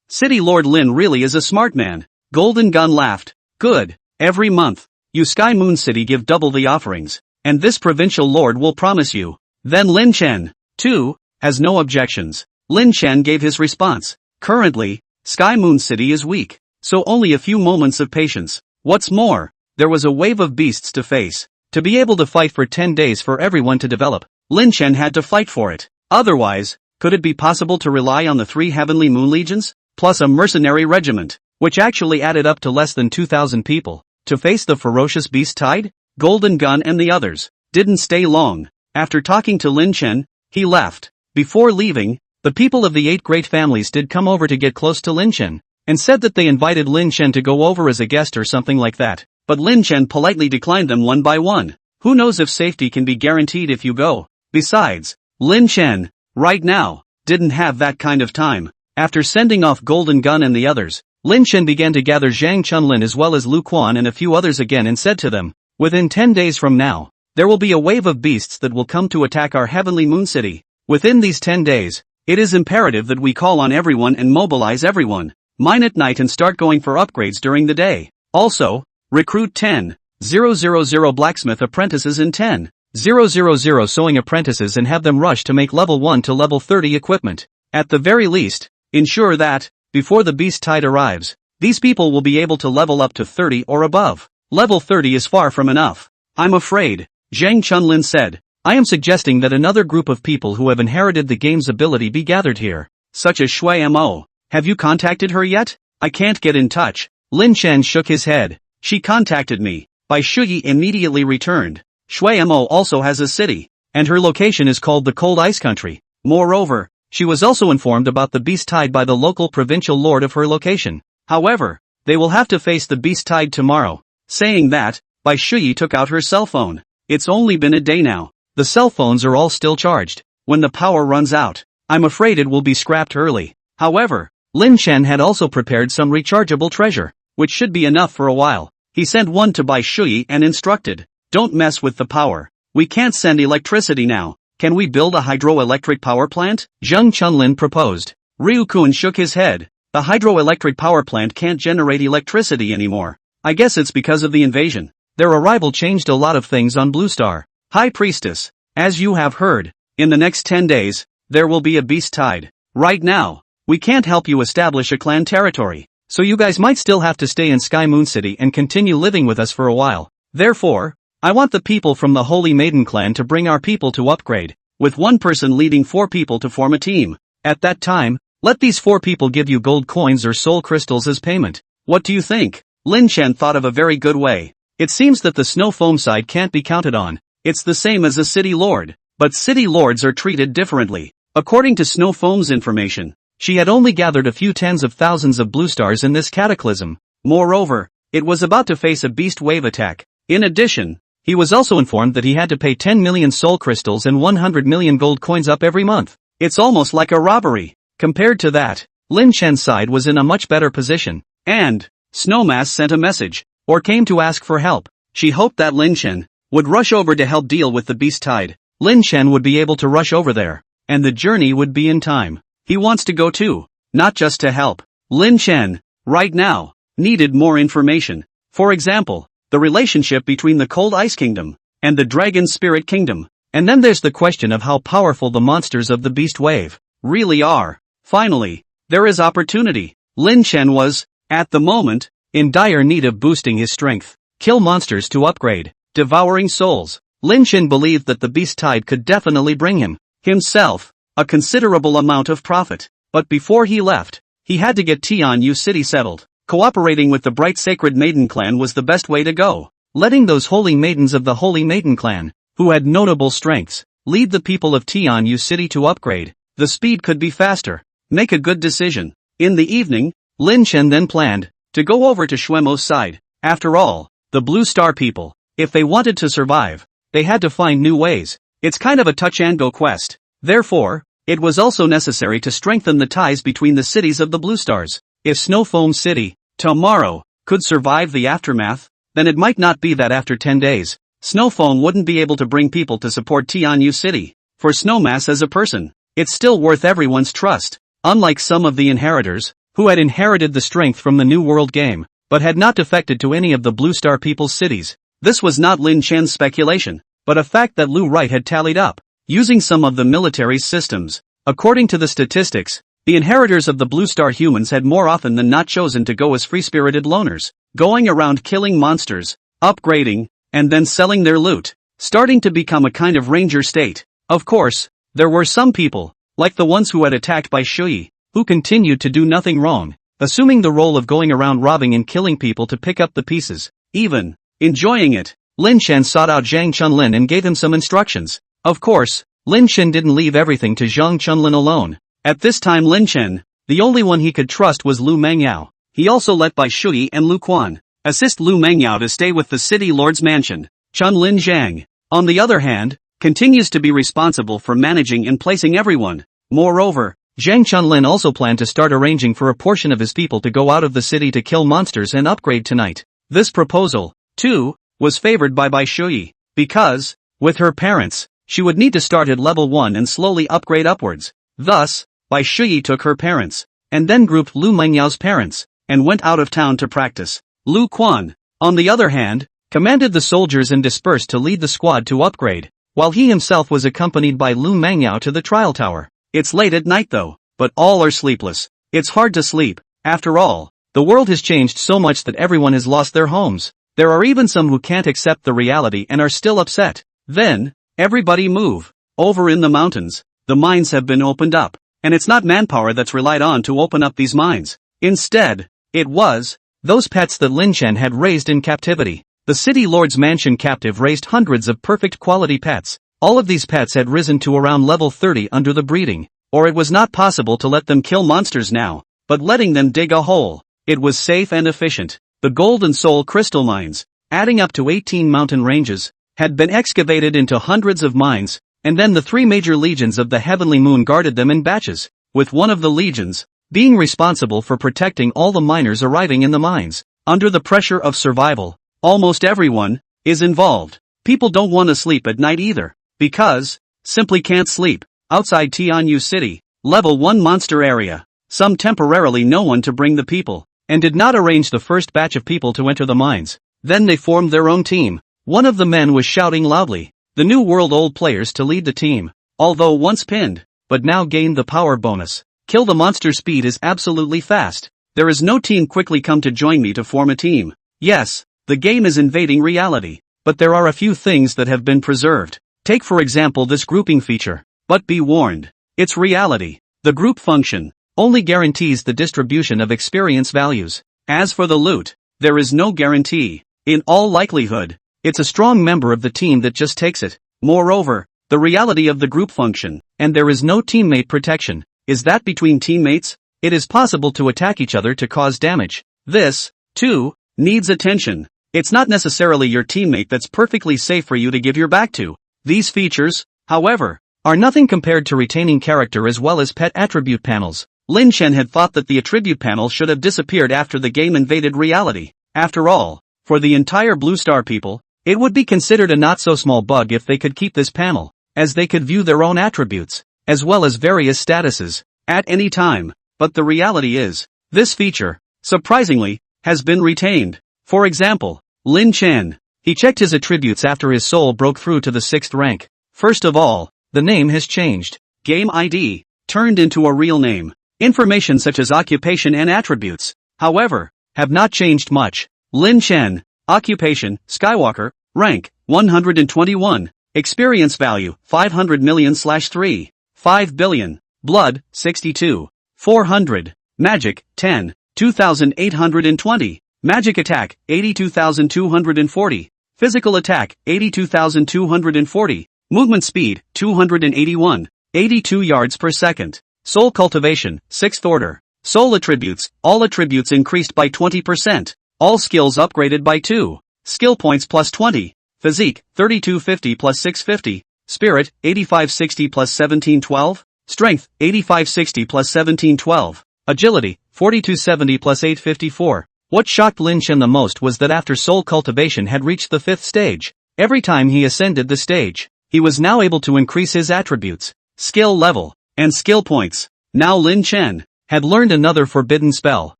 City Lord Lin really is a smart man. Golden Gun laughed. Good. Every month, you Sky Moon City give double the offerings, and this provincial lord will promise you. Then Lin Chen, too, has no objections. Lin Chen gave his response. Currently, Sky Moon City is weak, so only a few moments of patience. What's more, there was a wave of beasts to face. To be able to fight for 10 days for everyone to develop, Lin Chen had to fight for it. Otherwise, could it be possible to rely on the 3 heavenly moon legions, plus a mercenary regiment, which actually added up to less than 2,000 people, to face the ferocious beast tide? Golden Gun and the others didn't stay long. After talking to Lin Chen, he left. Before leaving, the people of the 8 great families did come over to get close to Lin Chen, and said that they invited Lin Chen to go over as a guest or something like that, but Lin Chen politely declined them one by one. Who knows if safety can be guaranteed if you go? Besides, Lin Chen, right now, didn't have that kind of time. After sending off Golden Gun and the others, Lin Chen began to gather Zhang Chunlin as well as Lu Quan and a few others again and said to them, within 10 days from now, there will be a wave of beasts that will come to attack our heavenly moon city. Within these 10 days, it is imperative that we call on everyone and mobilize everyone. Mine at night and start going for upgrades during the day. Also, recruit 10,000 blacksmith apprentices and 10,000 sewing apprentices and have them rush to make level 1 to level 30 equipment. At the very least, ensure that, before the beast tide arrives, these people will be able to level up to 30 or above. Level 30 is far from enough. I'm afraid, Zhang Chunlin said. I am suggesting that another group of people who have inherited the game's ability be gathered here, such as Shui Mo. Have you contacted her yet? I can't get in touch. Lin Chen shook his head. She contacted me. Bai Shuyi immediately returned. Shui Mo also has a city, and her location is called the Cold Ice Country. Moreover, she was also informed about the beast tide by the local provincial lord of her location. However, they will have to face the beast tide tomorrow. Saying that, Bai Shuyi took out her cell phone. It's only been a day now. The cell phones are all still charged. When the power runs out, I'm afraid it will be scrapped early. However, Lin Chen had also prepared some rechargeable treasure, which should be enough for a while. He sent one to Bai Shuyi and instructed, don't mess with the power. We can't send electricity now. Can we build a hydroelectric power plant? Zhang Chunlin proposed. Ryu Kun shook his head. The hydroelectric power plant can't generate electricity anymore. I guess it's because of the invasion. Their arrival changed a lot of things on Blue Star. High Priestess, as you have heard, in the next 10 days, there will be a beast tide. Right now, we can't help you establish a clan territory, so you guys might still have to stay in Sky Moon City and continue living with us for a while. Therefore, I want the people from the Holy Maiden clan to bring our people to upgrade, with one person leading 4 people to form a team. At that time, let these 4 people give you gold coins or soul crystals as payment. What do you think? Lin Chen thought of a very good way. It seems that the snow foam side can't be counted on. It's the same as a city lord, but city lords are treated differently. According to Snow Foam's information, she had only gathered a few tens of thousands of blue stars in this cataclysm. Moreover, it was about to face a beast wave attack. In addition, he was also informed that he had to pay 10 million soul crystals and 100 million gold coins up every month. It's almost like a robbery. Compared to that, Lin Chen's side was in a much better position. And, Snowmass sent a message, or came to ask for help. She hoped that Lin Chen would rush over to help deal with the beast tide. Lin Chen would be able to rush over there, and the journey would be in time. He wants to go too, not just to help. Lin Chen, right now, needed more information. For example, the relationship between the Cold Ice Kingdom and the Dragon Spirit Kingdom. And then there's the question of how powerful the monsters of the beast wave really are. Finally, there is opportunity. Lin Chen was, at the moment, in dire need of boosting his strength. Kill monsters to upgrade. Devouring souls. Lin Chen believed that the beast tide could definitely bring him, himself, a considerable amount of profit. But before he left, he had to get Tianyu City settled. Cooperating with the Bright Sacred Maiden clan was the best way to go. Letting those holy maidens of the Holy Maiden clan, who had notable strengths, lead the people of Tianyu City to upgrade. The speed could be faster. Make a good decision. In the evening, Lin Chen then planned to go over to Shuemo's side. After all, the Blue Star people, if they wanted to survive, they had to find new ways. It's kind of a touch-and-go quest. Therefore, It was also necessary to strengthen the ties between the cities of the Blue Stars. If Snowfoam City, tomorrow, could survive the aftermath, then it might not be that after 10 days, Snowfoam wouldn't be able to bring people to support Tianyu City. For Snowmass as a person, it's still worth everyone's trust. Unlike some of the inheritors, who had inherited the strength from the New World game, but had not defected to any of the Blue Star people's cities. This was not Lin Chen's speculation, but a fact that Lu Wright had tallied up, using some of the military's systems. According to the statistics, the inheritors of the Blue Star humans had more often than not chosen to go as free-spirited loners, going around killing monsters, upgrading, and then selling their loot, starting to become a kind of ranger state. Of course, there were some people, like the ones who had attacked by Shui, who continued to do nothing wrong, assuming the role of going around robbing and killing people to pick up the pieces, even enjoying it. Lin Chen sought out Zhang Chunlin and gave him some instructions. Of course, Lin Chen didn't leave everything to Zhang Chunlin alone. At this time Lin Chen, the only one he could trust was Lu Mengyao. He also let Bai Shui and Lu Quan assist Lu Mengyao to stay with the city lord's mansion. Chunlin Zhang, on the other hand, continues to be responsible for managing and placing everyone. Moreover, Zhang Chunlin also planned to start arranging for a portion of his people to go out of the city to kill monsters and upgrade tonight. This proposal, too, was favored by Bai Shui, because, with her parents, she would need to start at level 1 and slowly upgrade upwards. Thus, Bai Shui took her parents, and then grouped Lu Mengyao's parents, and went out of town to practice. Lu Quan, on the other hand, commanded the soldiers and dispersed to lead the squad to upgrade, while he himself was accompanied by Lu Mengyao to the trial tower. It's late at night though, but all are sleepless. It's hard to sleep. After all, the world has changed so much that everyone has lost their homes. There are even some who can't accept the reality and are still upset. Then, everybody move. Over in the mountains, the mines have been opened up, and it's not manpower that's relied on to open up these mines. Instead, it was those pets that Lin Chen had raised in captivity. The city lord's mansion captive raised hundreds of perfect quality pets. All of these pets had risen to around level 30 under the breeding, or it was not possible to let them kill monsters now, but letting them dig a hole. It was safe and efficient. The gold and soul crystal mines, adding up to 18 mountain ranges, had been excavated into hundreds of mines, and then the 3 major legions of the Heavenly Moon guarded them in batches, with one of the legions being responsible for protecting all the miners arriving in the mines. Under the pressure of survival, almost everyone is involved. People don't want to sleep at night either, because simply can't sleep. Outside Tianyu City, level 1 monster area, some temporarily no one to bring the people, and did not arrange the first batch of people to enter the mines. Then they formed their own team. One of the men was shouting loudly, the New World old players to lead the team, although once pinned, but now gained the power bonus. Kill the monster speed is absolutely fast. There is no team quickly come to join me to form a team. Yes, the game is invading reality, but there are a few things that have been preserved. Take for example this grouping feature. But be warned, it's reality. The group function only guarantees the distribution of experience values. As for the loot, there is no guarantee. In all likelihood, it's a strong member of the team that just takes it. Moreover, the reality of the group function, and there is no teammate protection, is that between teammates, it is possible to attack each other to cause damage. This, too, needs attention. It's not necessarily your teammate that's perfectly safe for you to give your back to. These features, however, are nothing compared to retaining character as well as pet attribute panels. Lin Chen had thought that the attribute panel should have disappeared after the game invaded reality. After all, for the entire Blue Star people, it would be considered a not-so-small bug if they could keep this panel, as they could view their own attributes, as well as various statuses, at any time. But the reality is, this feature, surprisingly, has been retained. For example, Lin Chen, he checked his attributes after his soul broke through to the 6th rank. First of all, the name has changed. Game ID, turned into a real name. Information such as occupation and attributes, however, have not changed much. Lin Chen, occupation, Skywalker, rank, 121, experience value, 500 million/3, 5 billion, blood, 62, 400, magic, 10, 2820, magic attack, 82,240, physical attack, 82,240, movement speed, 281, 82 yards per second. Soul cultivation, 6th order. Soul attributes, all attributes increased by 20%. All skills upgraded by 2. Skill points plus 20. Physique, 3250 plus 650. Spirit, 8560 plus 1712. Strength, 8560 plus 1712. Agility, 4270 plus 854. What shocked Lin Chen the most was that after soul cultivation had reached the 5th stage, every time he ascended the stage, he was now able to increase his attributes, skill level, and skill points. Now Lin Chen had learned another forbidden spell.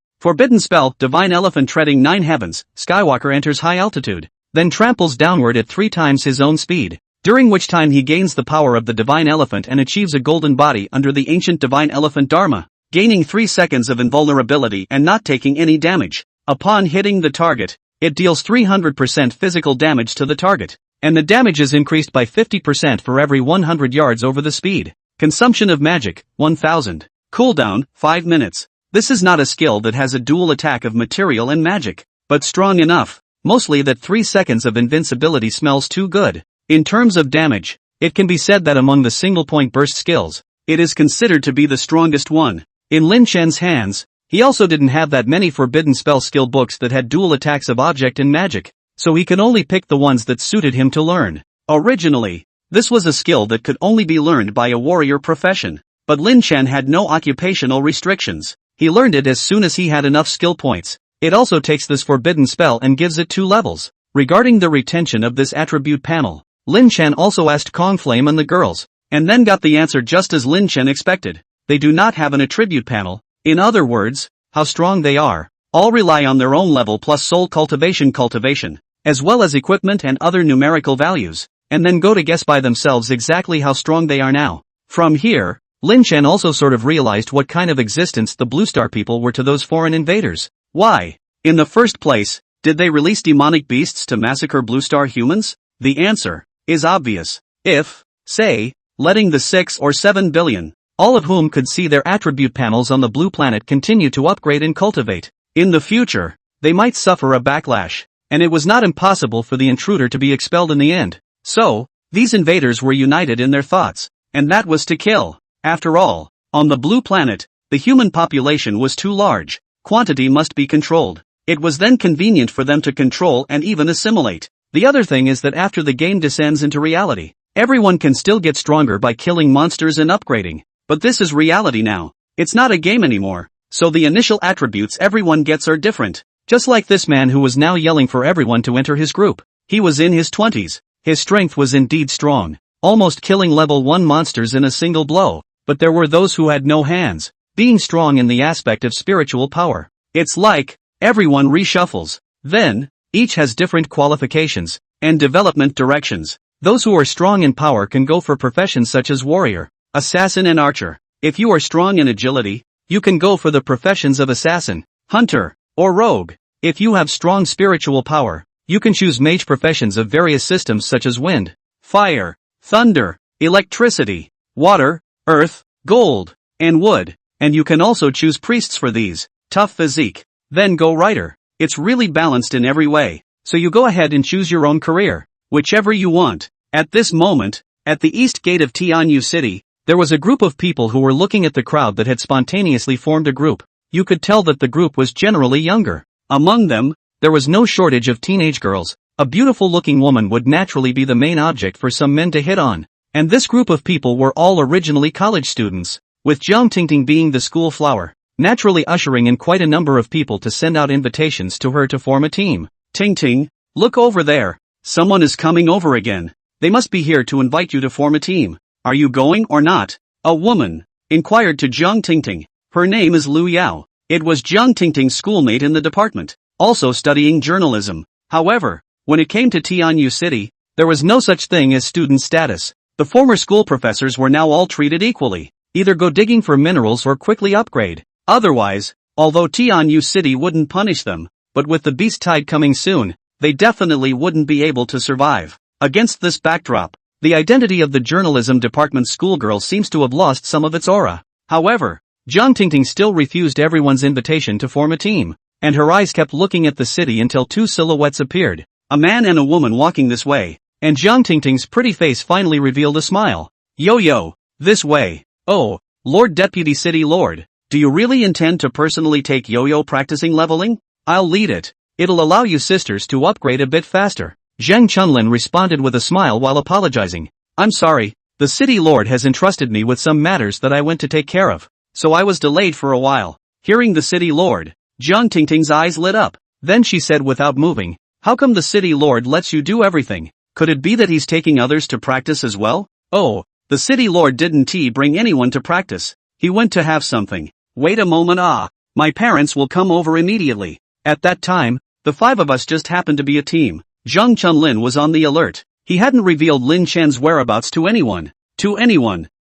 Forbidden spell, Divine Elephant treading 9 heavens. Skywalker enters high altitude, then tramples downward at 3 times his own speed, during which time he gains the power of the Divine Elephant and achieves a golden body under the ancient Divine Elephant Dharma, gaining 3 seconds of invulnerability and not taking any damage. Upon hitting the target, it deals 300% physical damage to the target, and the damage is increased by 50% for every 100 yards over the speed. Consumption of magic, 1000. Cooldown, 5 minutes. This is not a skill that has a dual attack of material and magic, but strong enough, mostly that 3 seconds of invincibility smells too good. In terms of damage, it can be said that among the single-point burst skills, it is considered to be the strongest one. In Lin Chen's hands, he also didn't have that many forbidden spell skill books that had dual attacks of object and magic, so he could only pick the ones that suited him to learn. Originally, this was a skill that could only be learned by a warrior profession, but Lin Chen had no occupational restrictions. He learned it as soon as he had enough skill points. It also takes this forbidden spell and gives it 2 levels. Regarding the retention of this attribute panel, Lin Chen also asked Kongflame and the girls, and then got the answer just as Lin Chen expected. They do not have an attribute panel. In other words, how strong they are. All rely on their own level plus soul cultivation, as well as equipment and other numerical values, and then go to guess by themselves exactly how strong they are now. From here, Lin Chen also sort of realized what kind of existence the Blue Star people were to those foreign invaders. Why, in the first place, did they release demonic beasts to massacre Blue Star humans? The answer is obvious. If, say, letting the 6 or 7 billion, all of whom could see their attribute panels on the blue planet continue to upgrade and cultivate, in the future, they might suffer a backlash, and it was not impossible for the intruder to be expelled in the end. So, these invaders were united in their thoughts, and that was to kill. After all, on the blue planet, the human population was too large, quantity must be controlled. It was then convenient for them to control and even assimilate. The other thing is that after the game descends into reality, everyone can still get stronger by killing monsters and upgrading. But this is reality now. It's not a game anymore, so the initial attributes everyone gets are different. Just like this man who was now yelling for everyone to enter his group. He was in his 20s. His strength was indeed strong, almost killing level 1 monsters in a single blow. But there were those who had no hands, being strong in the aspect of spiritual power. It's like, everyone reshuffles. Then, each has different qualifications, and development directions. Those who are strong in power can go for professions such as warrior, assassin and archer. If you are strong in agility, you can go for the professions of assassin, hunter, or rogue. If you have strong spiritual power, you can choose mage professions of various systems such as wind, fire, thunder, electricity, water, earth, gold, and wood, and you can also choose priests for these. Tough physique. Then go writer. It's really balanced in every way, so you go ahead and choose your own career, whichever you want. At this moment, at the east gate of Tianyu City, there was a group of people who were looking at the crowd that had spontaneously formed a group. You could tell that the group was generally younger. Among them, there was no shortage of teenage girls. A beautiful-looking woman would naturally be the main object for some men to hit on. And this group of people were all originally college students, with Jiang Tingting being the school flower, naturally ushering in quite a number of people to send out invitations to her to form a team. Tingting, look over there. Someone is coming over again. They must be here to invite you to form a team. Are you going or not? A woman inquired to Jiang Tingting. Her name is Lu Yao. It was Jiang Tingting's schoolmate in the department, also studying journalism. However, when it came to Tianyu City, there was no such thing as student status. The former school professors were now all treated equally. Either go digging for minerals or quickly upgrade. Otherwise, although Tianyu City wouldn't punish them, but with the beast tide coming soon, they definitely wouldn't be able to survive. Against this backdrop, the identity of the journalism department's schoolgirl seems to have lost some of its aura. However, Jiang Tingting still refused everyone's invitation to form a team, and her eyes kept looking at the city until 2 silhouettes appeared, a man and a woman walking this way, and Jiang Tingting's pretty face finally revealed a smile. Yo, this way. Oh, Lord Deputy City Lord, do you really intend to personally take Yo-Yo practicing leveling? I'll lead it. It'll allow you sisters to upgrade a bit faster. Zheng Chunlin responded with a smile while apologizing. I'm sorry, the The city lord has entrusted me with some matters that I went to take care of, so I was delayed for a while. Hearing the city lord, Jiang Tingting's eyes lit up. Then she said without moving, how come the city lord lets you do everything? Could it be that he's taking others to practice as well? Oh, the city lord didn't bring anyone to practice. He went to have something. Wait a moment, my parents will come over immediately. At that time, the 5 of us just happened to be a team. Zhang Chunlin was on the alert. He hadn't revealed Lin Chen's whereabouts to anyone.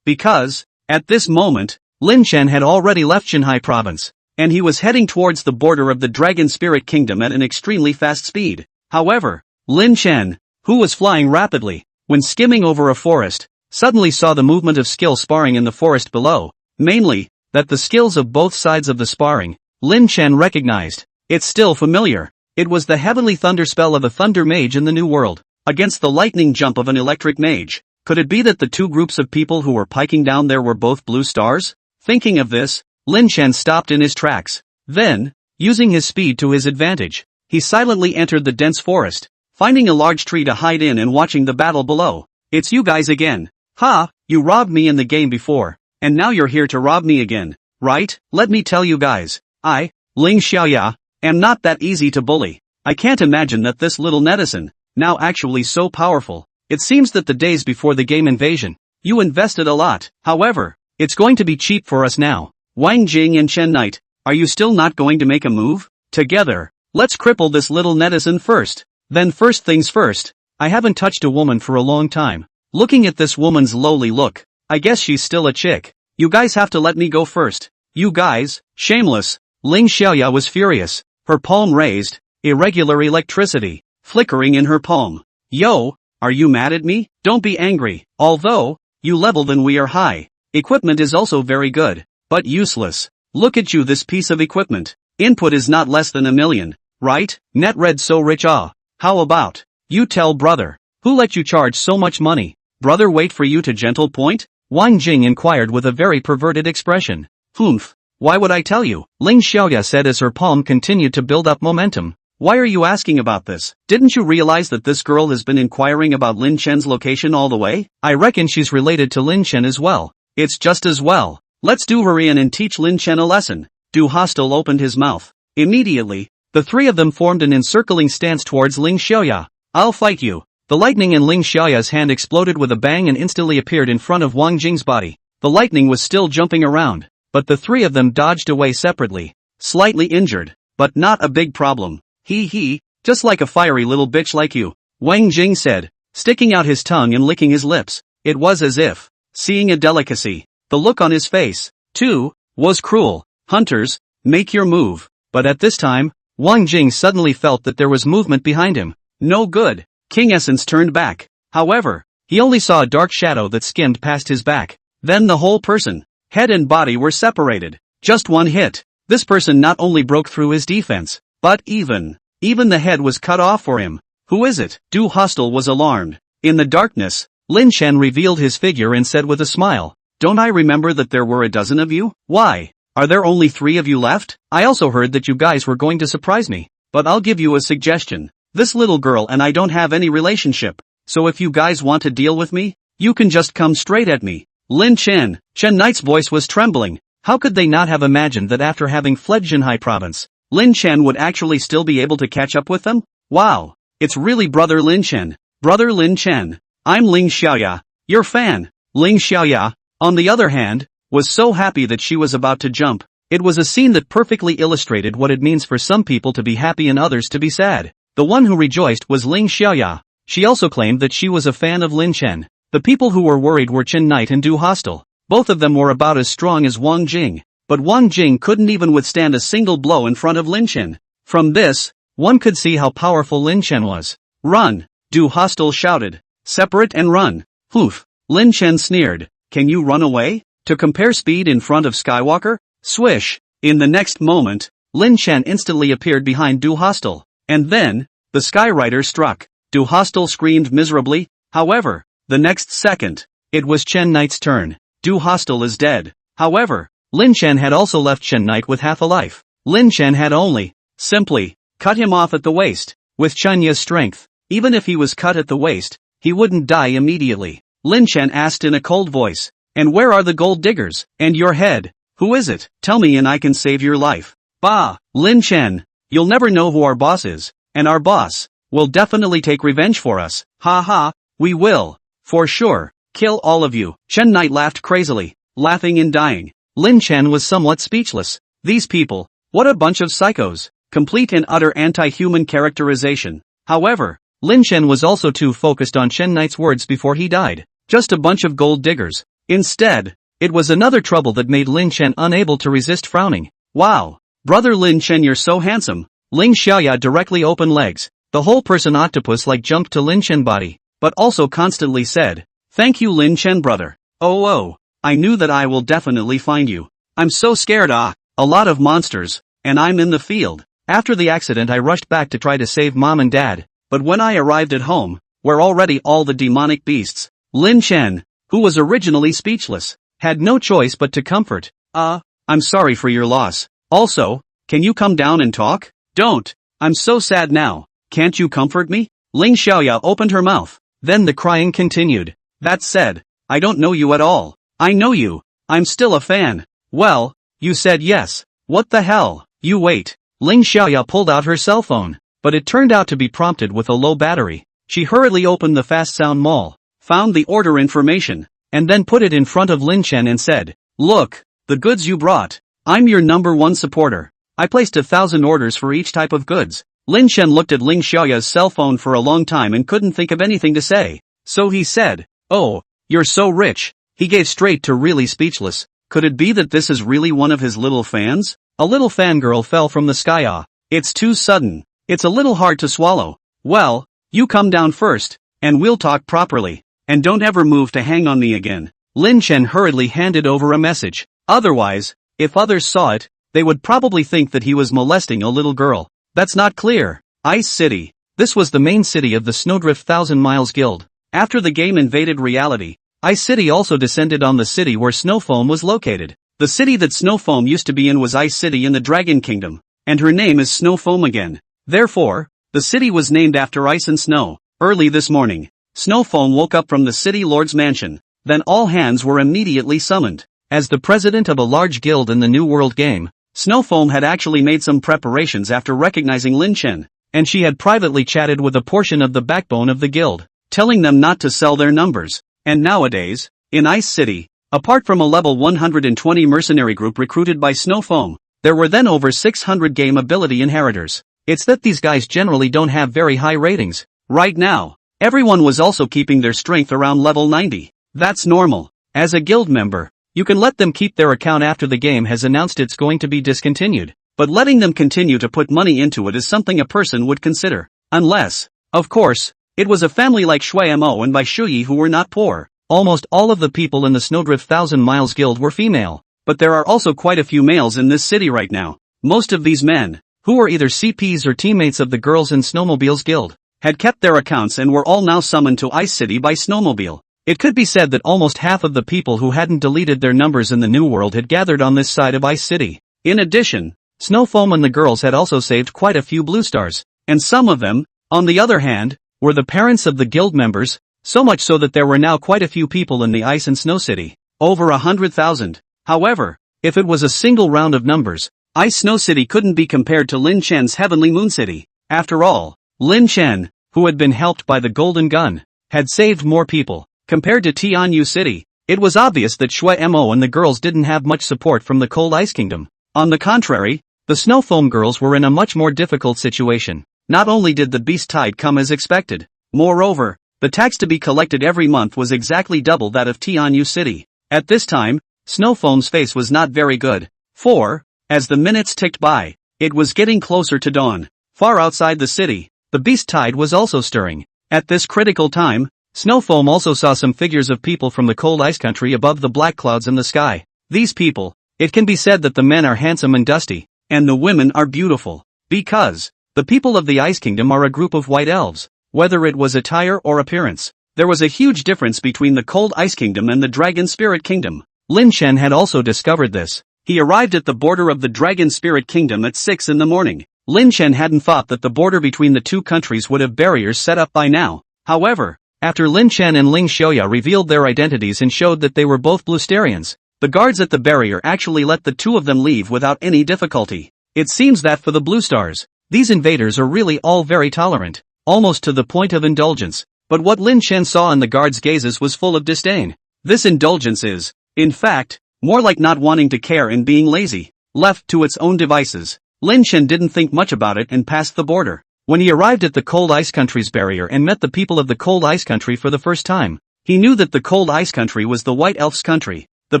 Because, at this moment, Lin Chen had already left Xinhai province, and he was heading towards the border of the Dragon Spirit Kingdom at an extremely fast speed. However, Lin Chen, who was flying rapidly, when skimming over a forest, suddenly saw the movement of skill sparring in the forest below, mainly, that the skills of both sides of the sparring, Lin Chen recognized. It's still familiar. It was the heavenly thunder spell of a thunder mage in the New World, against the lightning jump of an electric mage. Could it be that the 2 groups of people who were piking down there were both blue stars? Thinking of this, Lin Chen stopped in his tracks. Then, using his speed to his advantage, he silently entered the dense forest, finding a large tree to hide in and watching the battle below. It's you guys again. Ha, you robbed me in the game before, and now you're here to rob me again, right? Let me tell you guys, I, Ling Xiaoya, am not that easy to bully. I can't imagine that this little netizen, now actually so powerful. It seems that the days before the game invasion, you invested a lot. However, it's going to be cheap for us now. Wang Jing and Chen Knight, are you still not going to make a move? Together, let's cripple this little netizen first. Then first things first, I haven't touched a woman for a long time. Looking at this woman's lowly look, I guess she's still a chick. You guys have to let me go first. You guys, shameless. Ling Xiaoya was furious, her palm raised, irregular electricity, flickering in her palm. Yo, are you mad at me? Don't be angry. Although, you level than we are high. Equipment is also very good, but useless. Look at you, this piece of equipment. Input is not less than 1 million, right? Net red so rich. How about, you tell brother, who let you charge so much money? Brother wait for you to gentle point? Wang Jing inquired with a very perverted expression. Humph. Why would I tell you? Ling Xiaoya said as her palm continued to build up momentum. Why are you asking about this? Didn't you realize that this girl has been inquiring about Lin Chen's location all the way? I reckon she's related to Lin Chen as well. It's just as well. Let's do her in and teach Lin Chen a lesson. Du Hostel opened his mouth. Immediately, the 3 of them formed an encircling stance towards Ling Xiaoya. I'll fight you. The lightning in Ling Xiaoya's hand exploded with a bang and instantly appeared in front of Wang Jing's body. The lightning was still jumping around, but the 3 of them dodged away separately. Slightly injured, but not a big problem. He, just like a fiery little bitch like you, Wang Jing said, sticking out his tongue and licking his lips. It was as if, seeing a delicacy. The look on his face, too, was cruel. Hunters, make your move. But at this time, Wang Jing suddenly felt that there was movement behind him. No good. King Essence turned back. However, he only saw a dark shadow that skimmed past his back. Then the whole person, head and body were separated. Just one hit. This person not only broke through his defense, but even the head was cut off for him. Who is it? Du Hostel was alarmed. In the darkness, Lin Chen revealed his figure and said with a smile, don't I remember that there were a dozen of you? Why? Are there only 3 of you left? I also heard that you guys were going to surprise me. But I'll give you a suggestion. This little girl and I don't have any relationship. So if you guys want to deal with me, you can just come straight at me. Lin Chen Knight's voice was trembling. How could they not have imagined that after having fled Xinhai province, Lin Chen would actually still be able to catch up with them? Wow. It's really Brother Lin Chen. Brother Lin Chen. I'm Ling Xiaoya, your fan. Ling Xiaoya, on the other hand, was so happy that she was about to jump. It was a scene that perfectly illustrated what it means for some people to be happy and others to be sad. The one who rejoiced was Ling Xiaoya. She also claimed that she was a fan of Lin Chen. The people who were worried were Chen Knight and Du Hostel. Both of them were about as strong as Wang Jing. But Wang Jing couldn't even withstand a single blow in front of Lin Chen. From this, one could see how powerful Lin Chen was. Run! Du Hostel shouted. Separate and run. Poof. Lin Chen sneered. Can you run away? To compare speed in front of Skywalker? Swish. In the next moment, Lin Chen instantly appeared behind Du Hostel. And then, the Skyrider struck. Du Hostel screamed miserably. However, the next second, it was Chen Knight's turn. Du Hostel is dead. However, Lin Chen had also left Chen Knight with half a life. Lin Chen had only, simply, cut him off at the waist. With Chen Ya's strength, even if he was cut at the waist, he wouldn't die immediately. Lin Chen asked in a cold voice. And where are the gold diggers? And your head? Who is it? Tell me and I can save your life. Bah, Lin Chen. You'll never know who our boss is. And our boss will definitely take revenge for us. Ha ha, we will. For sure. Kill all of you. Chen Knight laughed crazily, laughing and dying. Lin Chen was somewhat speechless. These people, what a bunch of psychos. Complete and utter anti-human characterization. However, Lin Chen was also too focused on Chen Knight's words before he died. Just a bunch of gold diggers. Instead, it was another trouble that made Lin Chen unable to resist frowning. Wow. Brother Lin Chen, you're so handsome. Ling Xiaoya directly opened legs. The whole person octopus-like jumped to Lin Chen body, but also constantly said, "Thank you Lin Chen brother. Oh, I knew that I will definitely find you. I'm so scared a lot of monsters, and I'm in the field. After the accident I rushed back to try to save mom and dad, but when I arrived at home, were already all the demonic beasts." Lin Chen, who was originally speechless, had no choice but to comfort. I'm sorry for your loss. Also, can you come down and talk? Don't. I'm so sad now. Can't you comfort me? Ling Xiaoya opened her mouth. Then the crying continued. That said, I don't know you at all. I know you. I'm still a fan. Well, you said yes. What the hell? You wait. Ling Xiaoya pulled out her cell phone, but it turned out to be prompted with a low battery. She hurriedly opened the fast sound mall, found the order information, and then put it in front of Lin Chen and said, "Look, the goods you brought. I'm your #1 supporter. I placed 1,000 orders for each type of goods." Lin Chen looked at Ling Xiaoya's cell phone for a long time and couldn't think of anything to say. So he said, "Oh, you're so rich." He gave straight to really speechless. Could it be that this is really one of his little fans? A little fangirl fell from the sky. It's too sudden. It's a little hard to swallow. Well, you come down first, and we'll talk properly. And don't ever move to hang on me again. Lin Chen hurriedly handed over a message. Otherwise, if others saw it, they would probably think that he was molesting a little girl. That's not clear. Ice City. This was the main city of the Snowdrift 1000 Miles Guild. After the game invaded reality, Ice City also descended on the city where Snowfoam was located. The city that Snowfoam used to be in was Ice City in the Dragon Kingdom, and her name is Snowfoam again. Therefore, the city was named after ice and snow. Early this morning, Snowfoam woke up from the city lord's mansion. Then all hands were immediately summoned. As the president of a large guild in the New World game, Snowfoam had actually made some preparations after recognizing Lin Chen, and she had privately chatted with a portion of the backbone of the guild, telling them not to sell their numbers. And nowadays, in Ice City, apart from a level 120 mercenary group recruited by Snowfoam, there were then over 600 game ability inheritors. It's that these guys generally don't have very high ratings. Right now, everyone was also keeping their strength around level 90. That's normal. As a guild member, you can let them keep their account after the game has announced it's going to be discontinued, but letting them continue to put money into it is something a person would consider. Unless, of course, it was a family like Shui Mo and Bai Shuyi who were not poor. Almost all of the people in the Snowdrift 1000 Miles Guild were female, but there are also quite a few males in this city right now. Most of these men, who were either CPs or teammates of the Girls in Snowmobiles Guild, had kept their accounts and were all now summoned to Ice City by Snowmobile. It could be said that almost half of the people who hadn't deleted their numbers in the New World had gathered on this side of Ice City. In addition, Snowfoam and the girls had also saved quite a few blue stars, and some of them, on the other hand, were the parents of the guild members, so much so that there were now quite a few people in the Ice and Snow City. Over 100,000. However, if it was a single round of numbers, Ice Snow City couldn't be compared to Lin Chen's Heavenly Moon City. After all, Lin Chen, who had been helped by the Golden Gun, had saved more people. Compared to Tianyu City, it was obvious that Shui Mo and the girls didn't have much support from the Cold Ice Kingdom. On the contrary, the Snowfoam girls were in a much more difficult situation. Not only did the Beast Tide come as expected, moreover, the tax to be collected every month was exactly double that of Tianyu City. At this time, Snowfoam's face was not very good. For, as the minutes ticked by, it was getting closer to dawn. Far outside the city, the Beast Tide was also stirring. At this critical time, Snowfoam also saw some figures of people from the cold ice country above the black clouds in the sky. These people, it can be said that the men are handsome and dusty, and the women are beautiful. Because, the people of the Ice Kingdom are a group of white elves. Whether it was attire or appearance, there was a huge difference between the Cold Ice Kingdom and the Dragon Spirit Kingdom. Lin Chen had also discovered this. He arrived at the border of the Dragon Spirit Kingdom at 6 in the morning. Lin Chen hadn't thought that the border between the two countries would have barriers set up by now. However, After Lin Chen and Ling Xiaoya revealed their identities and showed that they were both Bluestarians, the guards at the barrier actually let the two of them leave without any difficulty. It seems that for the Blue Stars, these invaders are really all very tolerant, almost to the point of indulgence, but what Lin Chen saw in the guards' gazes was full of disdain. This indulgence is, in fact, more like not wanting to care and being lazy. Left to its own devices, Lin Chen didn't think much about it and passed the border. When he arrived at the Cold Ice Country's barrier and met the people of the Cold Ice Country for the first time, he knew that the Cold Ice Country was the White Elf's country. The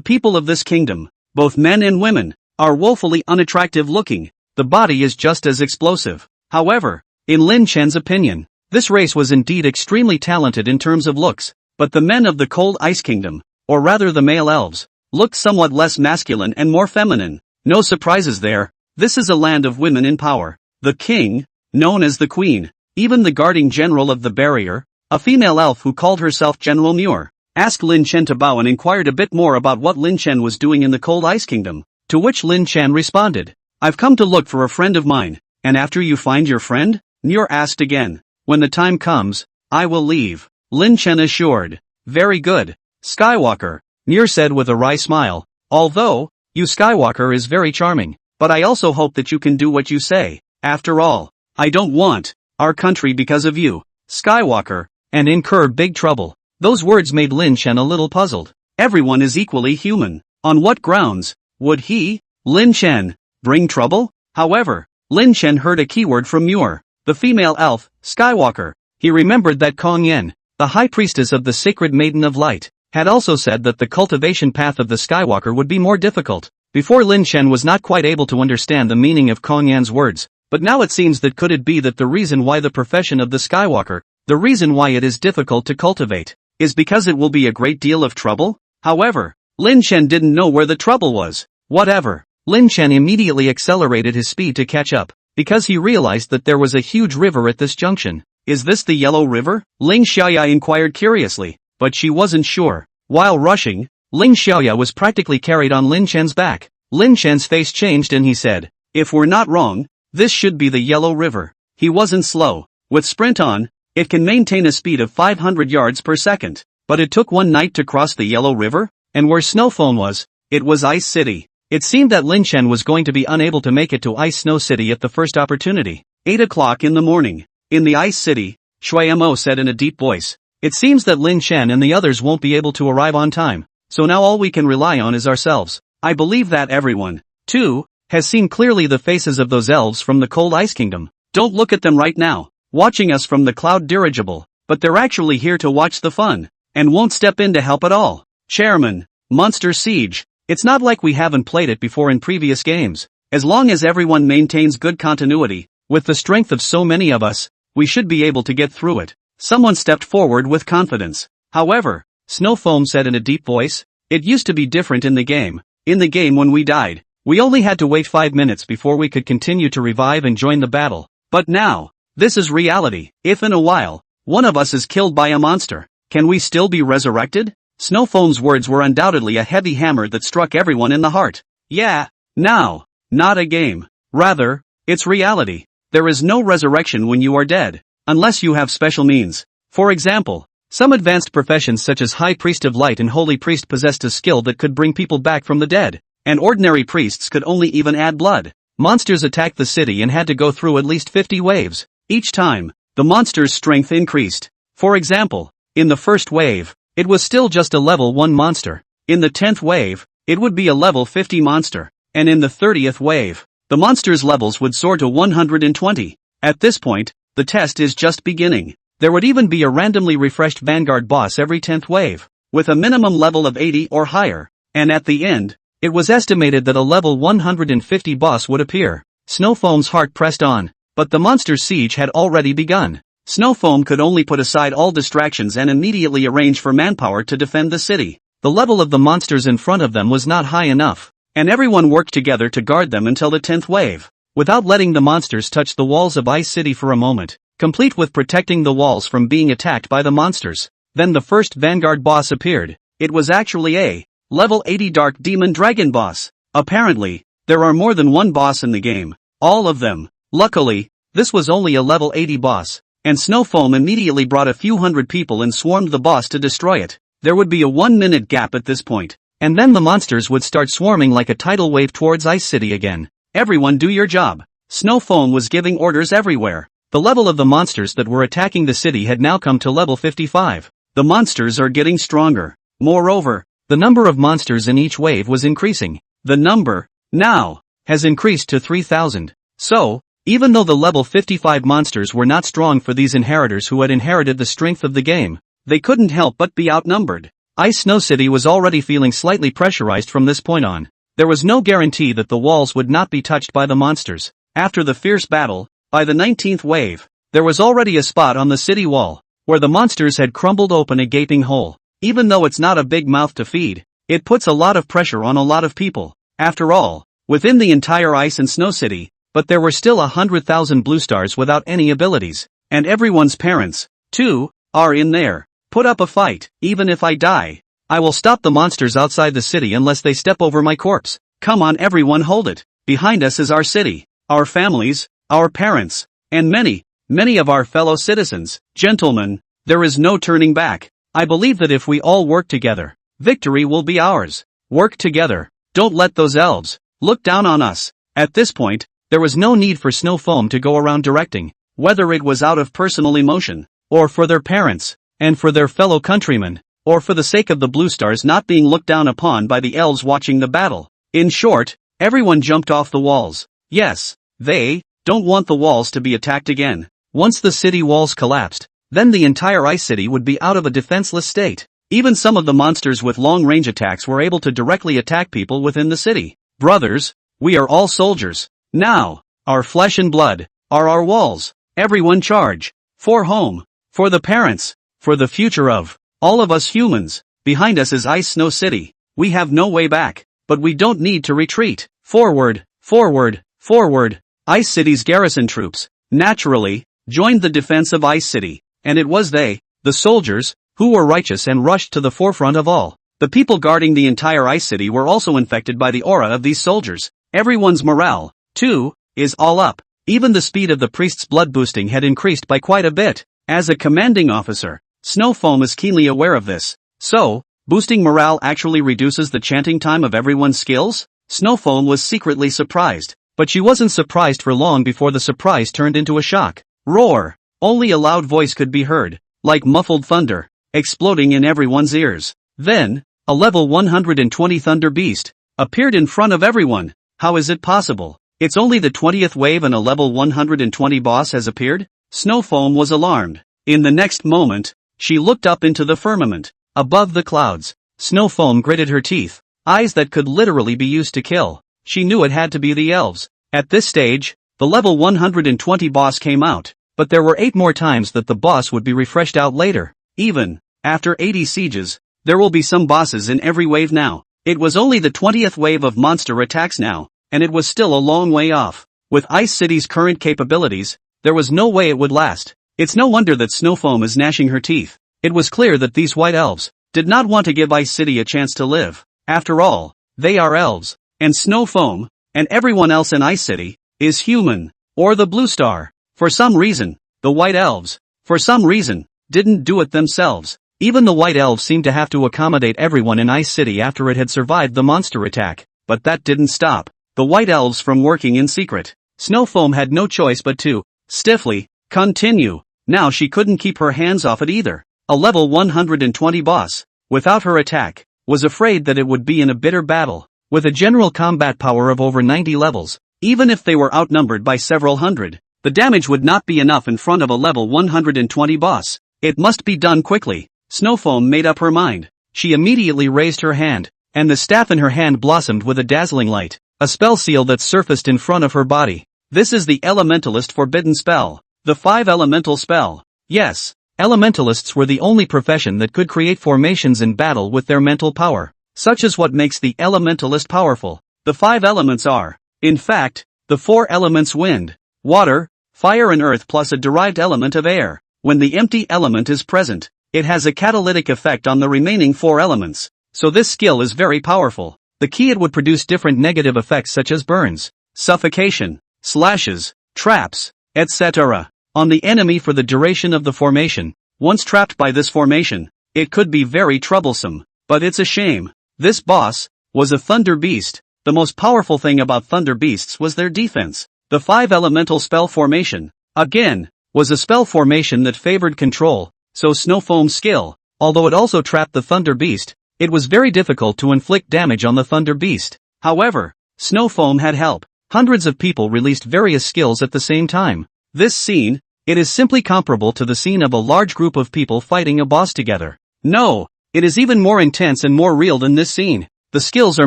people of this kingdom, both men and women, are woefully unattractive looking. The body is just as explosive. However, in Lin Chen's opinion, this race was indeed extremely talented in terms of looks, but the men of the Cold Ice Kingdom, or rather the male elves, looked somewhat less masculine and more feminine. No surprises there, this is a land of women in power. The king, known as the queen, even the guarding general of the barrier, a female elf who called herself General Muir, asked Lin Chen to bow and inquired a bit more about what Lin Chen was doing in the Cold Ice Kingdom, to which Lin Chen responded, "I've come to look for a friend of mine." "And after you find your friend?" Muir asked again. "When the time comes, I will leave," Lin Chen assured. "Very good, Skywalker," Muir said with a wry smile, "although, you Skywalker is very charming, but I also hope that you can do what you say. After all, I don't want our country because of you, Skywalker, and incur big trouble." Those words made Lin Chen a little puzzled. Everyone is equally human. On what grounds would he, Lin Chen, bring trouble? However, Lin Chen heard a keyword from Muir, the female elf, Skywalker. He remembered that Kong Yen, the high priestess of the sacred Maiden of Light, had also said that the cultivation path of the Skywalker would be more difficult. Before Lin Chen was not quite able to understand the meaning of Kong Yan's words, but now it seems that could it be that the reason why the profession of the Skywalker, the reason why it is difficult to cultivate, is because it will be a great deal of trouble? However, Lin Chen didn't know where the trouble was. Whatever. Lin Chen immediately accelerated his speed to catch up, because he realized that there was a huge river at this junction. "Is this the Yellow River?" Ling Xiaoya inquired curiously, but she wasn't sure. While rushing, Ling Xiaoya was practically carried on Lin Chen's back. Lin Chen's face changed and he said, "If we're not wrong, this should be the Yellow River." He wasn't slow. With Sprint on, it can maintain a speed of 500 yards per second. But it took one night to cross the Yellow River, and where Snowphone was, it was Ice City. It seemed that Lin Chen was going to be unable to make it to Ice Snow City at the first opportunity. 8 o'clock in the morning. In the Ice City, Shui Mo said in a deep voice. "It seems that Lin Chen and the others won't be able to arrive on time, so now all we can rely on is ourselves." I believe that everyone, too, has seen clearly the faces of those elves from the Cold Ice Kingdom. Don't look at them right now, watching us from the cloud dirigible, but they're actually here to watch the fun, and won't step in to help at all. Chairman, Monster Siege. It's not like we haven't played it before in previous games. As long as everyone maintains good continuity, with the strength of so many of us, we should be able to get through it. Someone stepped forward with confidence. However, Snowfoam said in a deep voice, "It used to be different in the game. In the game when we died, we only had to wait 5 minutes before we could continue to revive and join the battle. But now, this is reality. If in a while, one of us is killed by a monster, can we still be resurrected?" Snowfoam's words were undoubtedly a heavy hammer that struck everyone in the heart. Yeah, now, not a game. Rather, it's reality. There is no resurrection when you are dead, unless you have special means. For example, some advanced professions such as High Priest of Light and Holy Priest possessed a skill that could bring people back from the dead, and ordinary priests could only even add blood. Monsters attacked the city and had to go through at least 50 waves. Each time, the monster's strength increased. For example, in the first wave, it was still just a level 1 monster. In the 10th wave, it would be a level 50 monster. And in the 30th wave, the monster's levels would soar to 120. At this point, the test is just beginning. There would even be a randomly refreshed Vanguard boss every 10th wave, with a minimum level of 80 or higher. And at the end, it was estimated that a level 150 boss would appear. Snowfoam's heart pressed on, but the monster's siege had already begun. Snowfoam could only put aside all distractions and immediately arrange for manpower to defend the city. The level of the monsters in front of them was not high enough, and everyone worked together to guard them until the 10th wave, without letting the monsters touch the walls of Ice City for a moment, complete with protecting the walls from being attacked by the monsters. Then the first Vanguard boss appeared. It was actually a level 80 Dark Demon Dragon boss. Apparently, there are more than one boss in the game, all of them. Luckily, this was only a level 80 boss. and Snow Foam immediately brought a few hundred people and swarmed the boss to destroy it. There would be a 1-minute gap at this point, and then the monsters would start swarming like a tidal wave towards Ice City again. Everyone do your job. Snow Foam was giving orders everywhere. The level of the monsters that were attacking the city had now come to level 55. The monsters are getting stronger. Moreover, the number of monsters in each wave was increasing. The number, now, has increased to 3,000. So, even though the level 55 monsters were not strong for these inheritors who had inherited the strength of the game, they couldn't help but be outnumbered. Ice Snow City was already feeling slightly pressurized from this point on. There was no guarantee that the walls would not be touched by the monsters. After the fierce battle, by the 19th wave, there was already a spot on the city wall, where the monsters had crumbled open a gaping hole. Even though it's not a big mouth to feed, it puts a lot of pressure on a lot of people. After all, within the entire Ice and Snow City, but there were still 100,000 blue stars without any abilities, and everyone's parents, too, are in there. Put up a fight. Even if I die, I will stop the monsters outside the city unless they step over my corpse. Come on everyone, hold it. Behind us is our city, our families, our parents, and many, many of our fellow citizens. Gentlemen, there is no turning back. I believe that if we all work together, victory will be ours. Work together. Don't let those elves look down on us. At this point, there was no need for Snow Foam to go around directing, whether it was out of personal emotion, or for their parents, and for their fellow countrymen, or for the sake of the blue stars not being looked down upon by the elves watching the battle. In short, everyone jumped off the walls. Yes, they don't want the walls to be attacked again. Once the city walls collapsed, then the entire Ice City would be out of a defenseless state. Even some of the monsters with long-range attacks were able to directly attack people within the city. Brothers, we are all soldiers. Now, our flesh and blood are our walls. Everyone charge. For home. For the parents. For the future of all of us humans. Behind us is Ice Snow City. We have no way back, but we don't need to retreat. Forward, forward, forward. Ice City's garrison troops, naturally, joined the defense of Ice City, and it was they, the soldiers, who were righteous and rushed to the forefront of all. The people guarding the entire Ice City were also infected by the aura of these soldiers. Everyone's morale, too, is all up. Even the speed of the priest's blood boosting had increased by quite a bit. As a commanding officer, Snow Foam is keenly aware of this. So, boosting morale actually reduces the chanting time of everyone's skills? Snow Foam was secretly surprised, but she wasn't surprised for long before the surprise turned into a shock. Roar! Only a loud voice could be heard, like muffled thunder, exploding in everyone's ears. Then, a level 120 Thunder Beast appeared in front of everyone. How is it possible? It's only the 20th wave and a level 120 boss has appeared? Snow Foam was alarmed. In the next moment, she looked up into the firmament. Above the clouds, Snow Foam gritted her teeth, eyes that could literally be used to kill. She knew it had to be the elves. At this stage, the level 120 boss came out, but there were 8 more times that the boss would be refreshed out later. Even after 80 sieges, there will be some bosses in every wave now. It was only the 20th wave of monster attacks now, and it was still a long way off. With Ice City's current capabilities, there was no way it would last. It's no wonder that Snow Foam is gnashing her teeth. It was clear that these white elves did not want to give Ice City a chance to live. After all, they are elves, and Snow Foam, and everyone else in Ice City, is human, or the blue star. For some reason, the white elves, for some reason, didn't do it themselves. Even the white elves seemed to have to accommodate everyone in Ice City after it had survived the monster attack, but that didn't stop the white elves from working in secret. Snow Foam had no choice but to, stiffly, continue. Now she couldn't keep her hands off it either. A level 120 boss, without her attack, was afraid that it would be in a bitter battle, with a general combat power of over 90 levels. Even if they were outnumbered by several hundred, the damage would not be enough in front of a level 120 boss. It must be done quickly. Snow Foam made up her mind. She immediately raised her hand, and the staff in her hand blossomed with a dazzling light, a spell seal that surfaced in front of her body. This is the Elementalist Forbidden Spell, the 5 Elemental Spell. Yes, Elementalists were the only profession that could create formations in battle with their mental power. Such is what makes the Elementalist powerful. The 5 elements are, in fact, the 4 elements: wind, water, fire and earth plus a derived element of air. When the empty element is present, it has a catalytic effect on the remaining 4 elements. So this skill is very powerful. The key: it would produce different negative effects such as burns, suffocation, slashes, traps, etc. on the enemy for the duration of the formation. Once trapped by this formation, it could be very troublesome. But it's a shame. This boss was a thunder beast. The most powerful thing about thunder beasts was their defense. The 5 elemental spell formation, again, was a spell formation that favored control, so Snowfoam's skill, although it also trapped the thunder beast, it was very difficult to inflict damage on the thunder beast. However, Snowfoam had help. Hundreds of people released various skills at the same time. This scene, it is simply comparable to the scene of a large group of people fighting a boss together. No, it is even more intense and more real than this scene. The skills are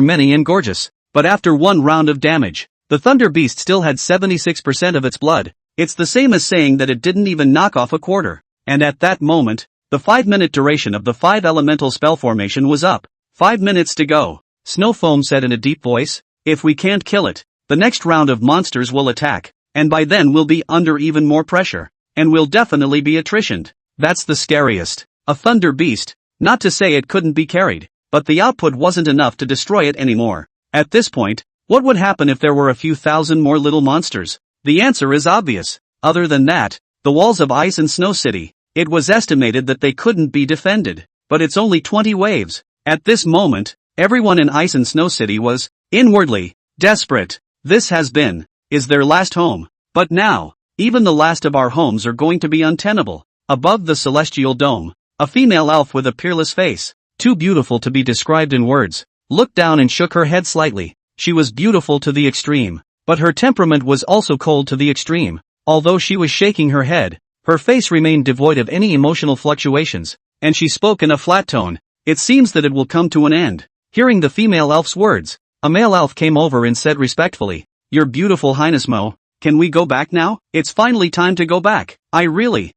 many and gorgeous, but after one round of damage, the thunder beast still had 76% of its blood. It's the same as saying that it didn't even knock off a quarter. And at that moment, the 5-minute duration of the 5 elemental spell formation was up. 5 minutes to go. Snowfoam said in a deep voice, if we can't kill it, the next round of monsters will attack, and by then we'll be under even more pressure, and we'll definitely be attritioned. That's the scariest. A thunder beast, not to say it couldn't be carried, but the output wasn't enough to destroy it anymore. At this point, what would happen if there were a few thousand more little monsters? The answer is obvious. Other than that, the walls of Ice and Snow City, it was estimated that they couldn't be defended, but it's only 20 waves. At this moment, everyone in Ice and Snow City was, inwardly, desperate. This is their last home. But now, even the last of our homes are going to be untenable. Above the celestial dome, a female elf with a peerless face, too beautiful to be described in words, looked down and shook her head slightly. She was beautiful to the extreme, but her temperament was also cold to the extreme. Although she was shaking her head, her face remained devoid of any emotional fluctuations, and she spoke in a flat tone. It seems that it will come to an end. Hearing the female elf's words, a male elf came over and said respectfully, Your beautiful Highness Mo, can we go back now? It's finally time to go back. I really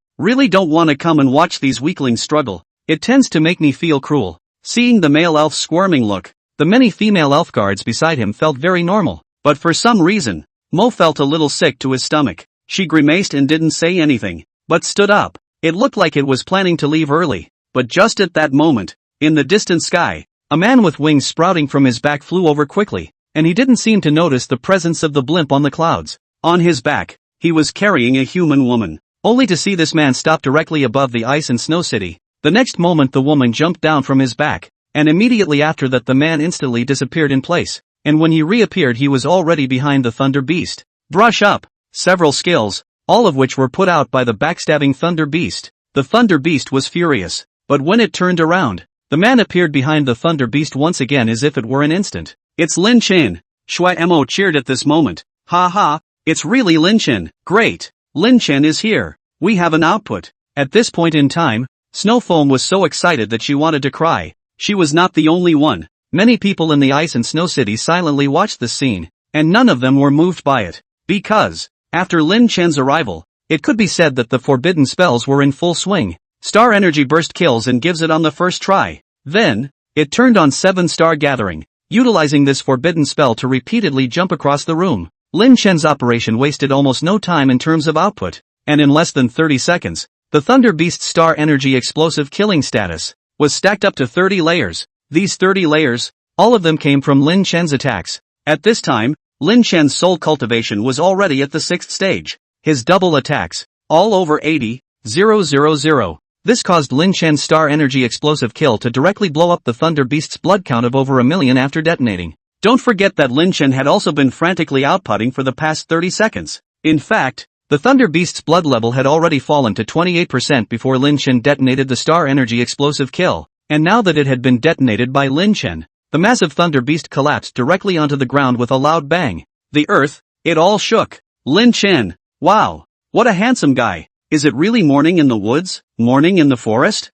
don't want to come and watch these weaklings struggle. It tends to make me feel cruel. Seeing the male elf's squirming look, the many female elf guards beside him felt very normal, but for some reason, Mo felt a little sick to his stomach. She grimaced and didn't say anything, but stood up. It looked like it was planning to leave early, but just at that moment, in the distant sky, a man with wings sprouting from his back flew over quickly, and he didn't seem to notice the presence of the blimp on the clouds. On his back, he was carrying a human woman, only to see this man stop directly above the Ice and Snow City. The next moment the woman jumped down from his back, and immediately after that the man instantly disappeared in place, and when he reappeared he was already behind the Thunder Beast. Brush up. Several skills, all of which were put out by the backstabbing Thunder Beast. The Thunder Beast was furious, but when it turned around, the man appeared behind the Thunder Beast once again as if it were an instant. It's Lin Chen. Shui Mo cheered at this moment. Ha ha, it's really Lin Chen. Great. Lin Chen is here. We have an output. At this point in time, Snowfoam was so excited that she wanted to cry. She was not the only one. Many people in the Ice and Snow City silently watched this scene, and none of them were moved by it. Because, after Lin Chen's arrival, it could be said that the forbidden spells were in full swing. Star Energy Burst kills and gives it on the first try. Then, it turned on 7-star Gathering, utilizing this forbidden spell to repeatedly jump across the room. Lin Chen's operation wasted almost no time in terms of output, and in less than 30 seconds, the Thunder Beast's Star Energy Explosive Killing status was stacked up to 30 layers. These 30 layers, all of them came from Lin Chen's attacks. At this time, Lin Chen's soul cultivation was already at the 6th stage. His double attacks, all over 80,000. This caused Lin Chen's Star Energy Explosive Kill to directly blow up the Thunder Beast's blood count of over 1 million after detonating. Don't forget that Lin Chen had also been frantically outputting for the past 30 seconds. In fact, the Thunder Beast's blood level had already fallen to 28% before Lin Chen detonated the Star Energy Explosive Kill, and now that it had been detonated by Lin Chen, the massive Thunder Beast collapsed directly onto the ground with a loud bang. The earth, it all shook. Lin Chen, wow, what a handsome guy. Is it really morning in the woods, morning in the forest?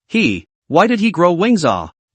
Why did he grow wings?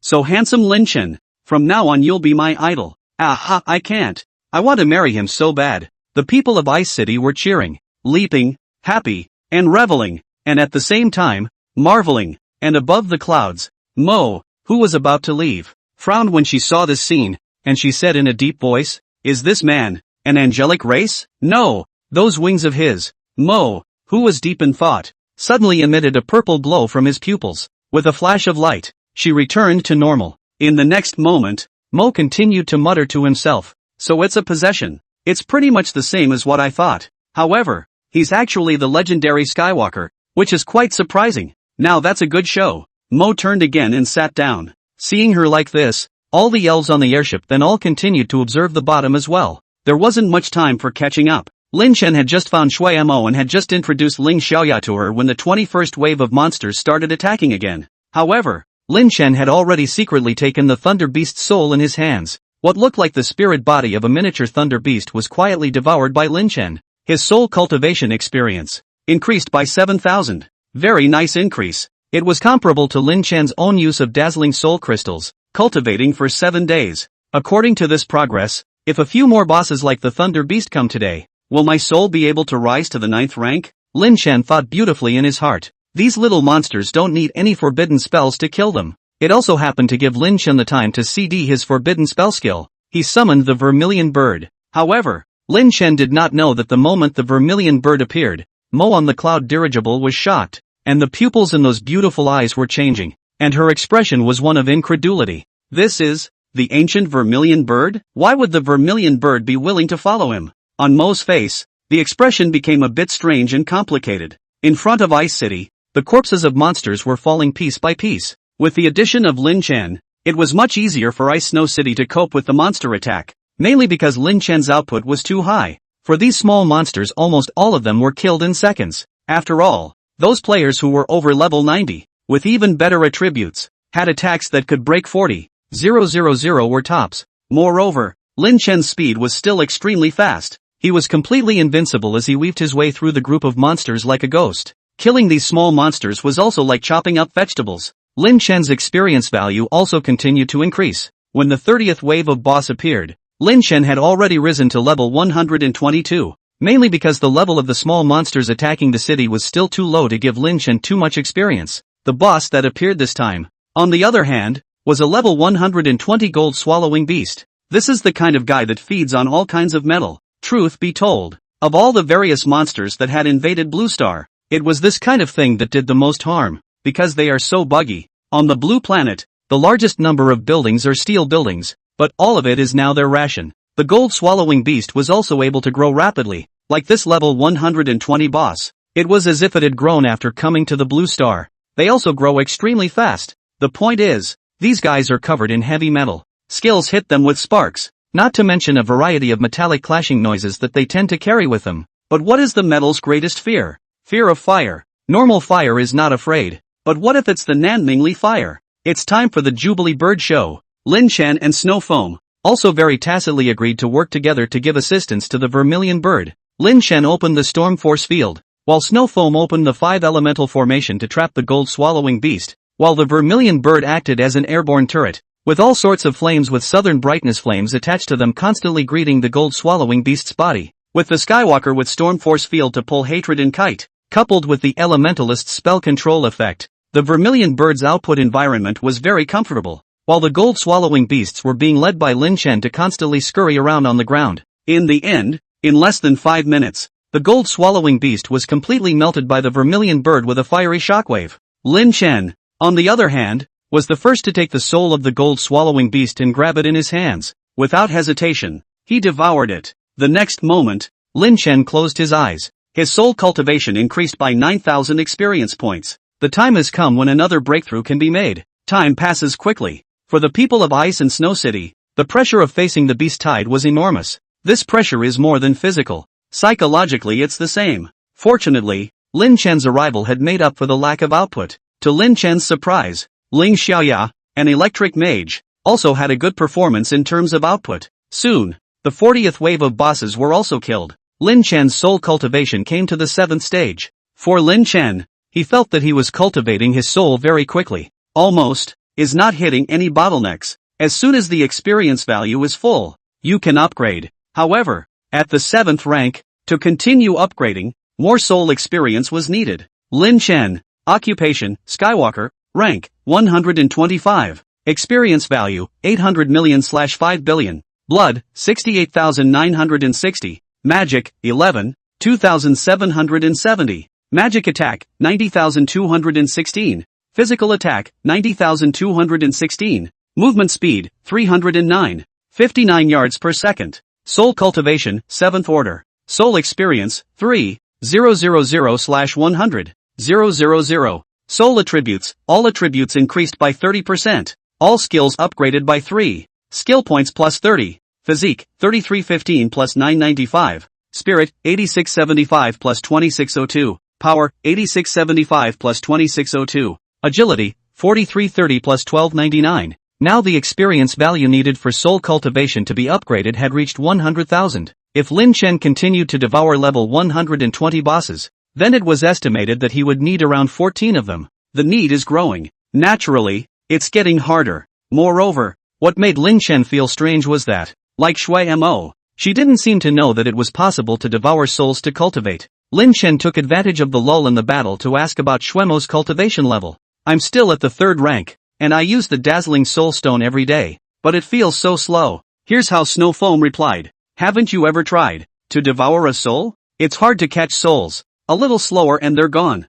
So handsome Lin Chen, from now on you'll be my idol. Aha, I can't. I want to marry him so bad. The people of Ice City were cheering, leaping, happy, and reveling, and at the same time, marveling, and above the clouds, Mo, who was about to leave, frowned when she saw this scene, and she said in a deep voice, Is this man an angelic race? No, those wings of his. Mo, who was deep in thought, suddenly emitted a purple glow from his pupils. With a flash of light, she returned to normal. In the next moment, Mo continued to mutter to himself, So it's a possession. It's pretty much the same as what I thought. However, He's actually the legendary Skywalker, which is quite surprising. Now that's a good show. Mo turned again and sat down. Seeing her like this, all the elves on the airship then all continued to observe the bottom as well. There wasn't much time for catching up. Lin Chen had just found Shui Mo and had just introduced Ling Xiaoya to her when the 21st wave of monsters started attacking again. However, Lin Chen had already secretly taken the Thunder Beast's soul in his hands. What looked like the spirit body of a miniature Thunder Beast was quietly devoured by Lin Chen. His soul cultivation experience increased by 7,000. Very nice increase. It was comparable to Lin Chen's own use of dazzling soul crystals, cultivating for 7 days. According to this progress, if a few more bosses like the Thunder Beast come today, will my soul be able to rise to the 9th rank? Lin Chen thought beautifully in his heart. These little monsters don't need any forbidden spells to kill them. It also happened to give Lin Chen the time to CD his forbidden spell skill. He summoned the Vermilion Bird. However, Lin Chen did not know that the moment the Vermilion Bird appeared, Mo on the cloud dirigible was shocked, and the pupils in those beautiful eyes were changing, and her expression was one of incredulity. This is the ancient Vermilion Bird? Why would the Vermilion Bird be willing to follow him? On Mo's face, the expression became a bit strange and complicated. In front of Ice City, the corpses of monsters were falling piece by piece. With the addition of Lin Chen, it was much easier for Ice Snow City to cope with the monster attack, mainly because Lin Chen's output was too high. For these small monsters, almost all of them were killed in seconds. After all, those players who were over level 90, with even better attributes, had attacks that could break 40,000 were tops. Moreover, Lin Chen's speed was still extremely fast. He was completely invincible as he weaved his way through the group of monsters like a ghost. Killing these small monsters was also like chopping up vegetables. Lin Chen's experience value also continued to increase. When the 30th wave of boss appeared, Lin Chen had already risen to level 122, mainly because the level of the small monsters attacking the city was still too low to give Lin Chen too much experience. The boss that appeared this time, on the other hand, was a level 120 gold swallowing beast. This is the kind of guy that feeds on all kinds of metal. Truth be told, of all the various monsters that had invaded Blue Star, it was this kind of thing that did the most harm, because they are so buggy. On the blue planet, the largest number of buildings are steel buildings, but all of it is now their ration. The gold swallowing beast was also able to grow rapidly, like this level 120 boss. It was as if it had grown after coming to the Blue Star. They also grow extremely fast. The point is, these guys are covered in heavy metal. Skills hit them with sparks. Not to mention a variety of metallic clashing noises that they tend to carry with them. But what is the metal's greatest fear? Fear of fire. Normal fire is not afraid. But what if it's the Nanmingli fire? It's time for the Jubilee Bird Show. Lin Chen and Snow Foam also very tacitly agreed to work together to give assistance to the Vermilion Bird. Lin Chen opened the Storm Force field, while Snow Foam opened the 5-elemental formation to trap the gold swallowing beast, while the Vermilion Bird acted as an airborne turret, with all sorts of flames with southern brightness flames attached to them constantly greeting the gold swallowing beast's body, with the Skywalker with Storm Force field to pull hatred and kite, coupled with the Elementalist's spell control effect. The Vermilion Bird's output environment was very comfortable, while the gold swallowing beasts were being led by Lin Chen to constantly scurry around on the ground. In the end, in less than 5 minutes, the gold swallowing beast was completely melted by the Vermilion Bird with a fiery shockwave. Lin Chen, on the other hand, was the first to take the soul of the gold swallowing beast and grab it in his hands. Without hesitation, he devoured it. The next moment, Lin Chen closed his eyes. His soul cultivation increased by 9,000 experience points. The time has come when another breakthrough can be made. Time passes quickly. For the people of Ice and Snow City, the pressure of facing the beast tide was enormous. This pressure is more than physical. Psychologically it's the same. Fortunately, Lin Chen's arrival had made up for the lack of output. To Lin Chen's surprise, Ling Xiaoya, an electric mage, also had a good performance in terms of output. Soon, the 40th wave of bosses were also killed. Lin Chen's soul cultivation came to the 7th stage. For Lin Chen, he felt that he was cultivating his soul very quickly. Almost, is not hitting any bottlenecks. As soon as the experience value is full, you can upgrade. However, at the 7th rank, to continue upgrading, more soul experience was needed. Lin Chen, occupation, Skywalker, rank, 125. Experience value, 800 million/5 billion. Blood, 68,960. Magic, 11, 2,770. Magic attack, 90,216. Physical attack, 90,216. Movement speed, 309. 59 yards per second. Soul cultivation, 7th order. Soul experience, 3. 000/100. 000. Soul attributes, all attributes increased by 30%. All skills upgraded by 3. Skill points plus 30. Physique, 3315 plus 995. Spirit, 8675 plus 2602. Power, 8675 plus 2602. Agility, 4330 plus 1299. Now the experience value needed for soul cultivation to be upgraded had reached 100,000. If Lin Chen continued to devour level 120 bosses, then it was estimated that he would need around 14 of them. The need is growing. Naturally, it's getting harder. Moreover, what made Lin Chen feel strange was that, like Shui Mo, she didn't seem to know that it was possible to devour souls to cultivate. Lin Chen took advantage of the lull in the battle to ask about Shuemo's cultivation level. I'm still at the 3rd rank, and I use the dazzling soul stone every day, but it feels so slow. Here's how Snow Foam replied. Haven't you ever tried to devour a soul? It's hard to catch souls. A little slower and they're gone.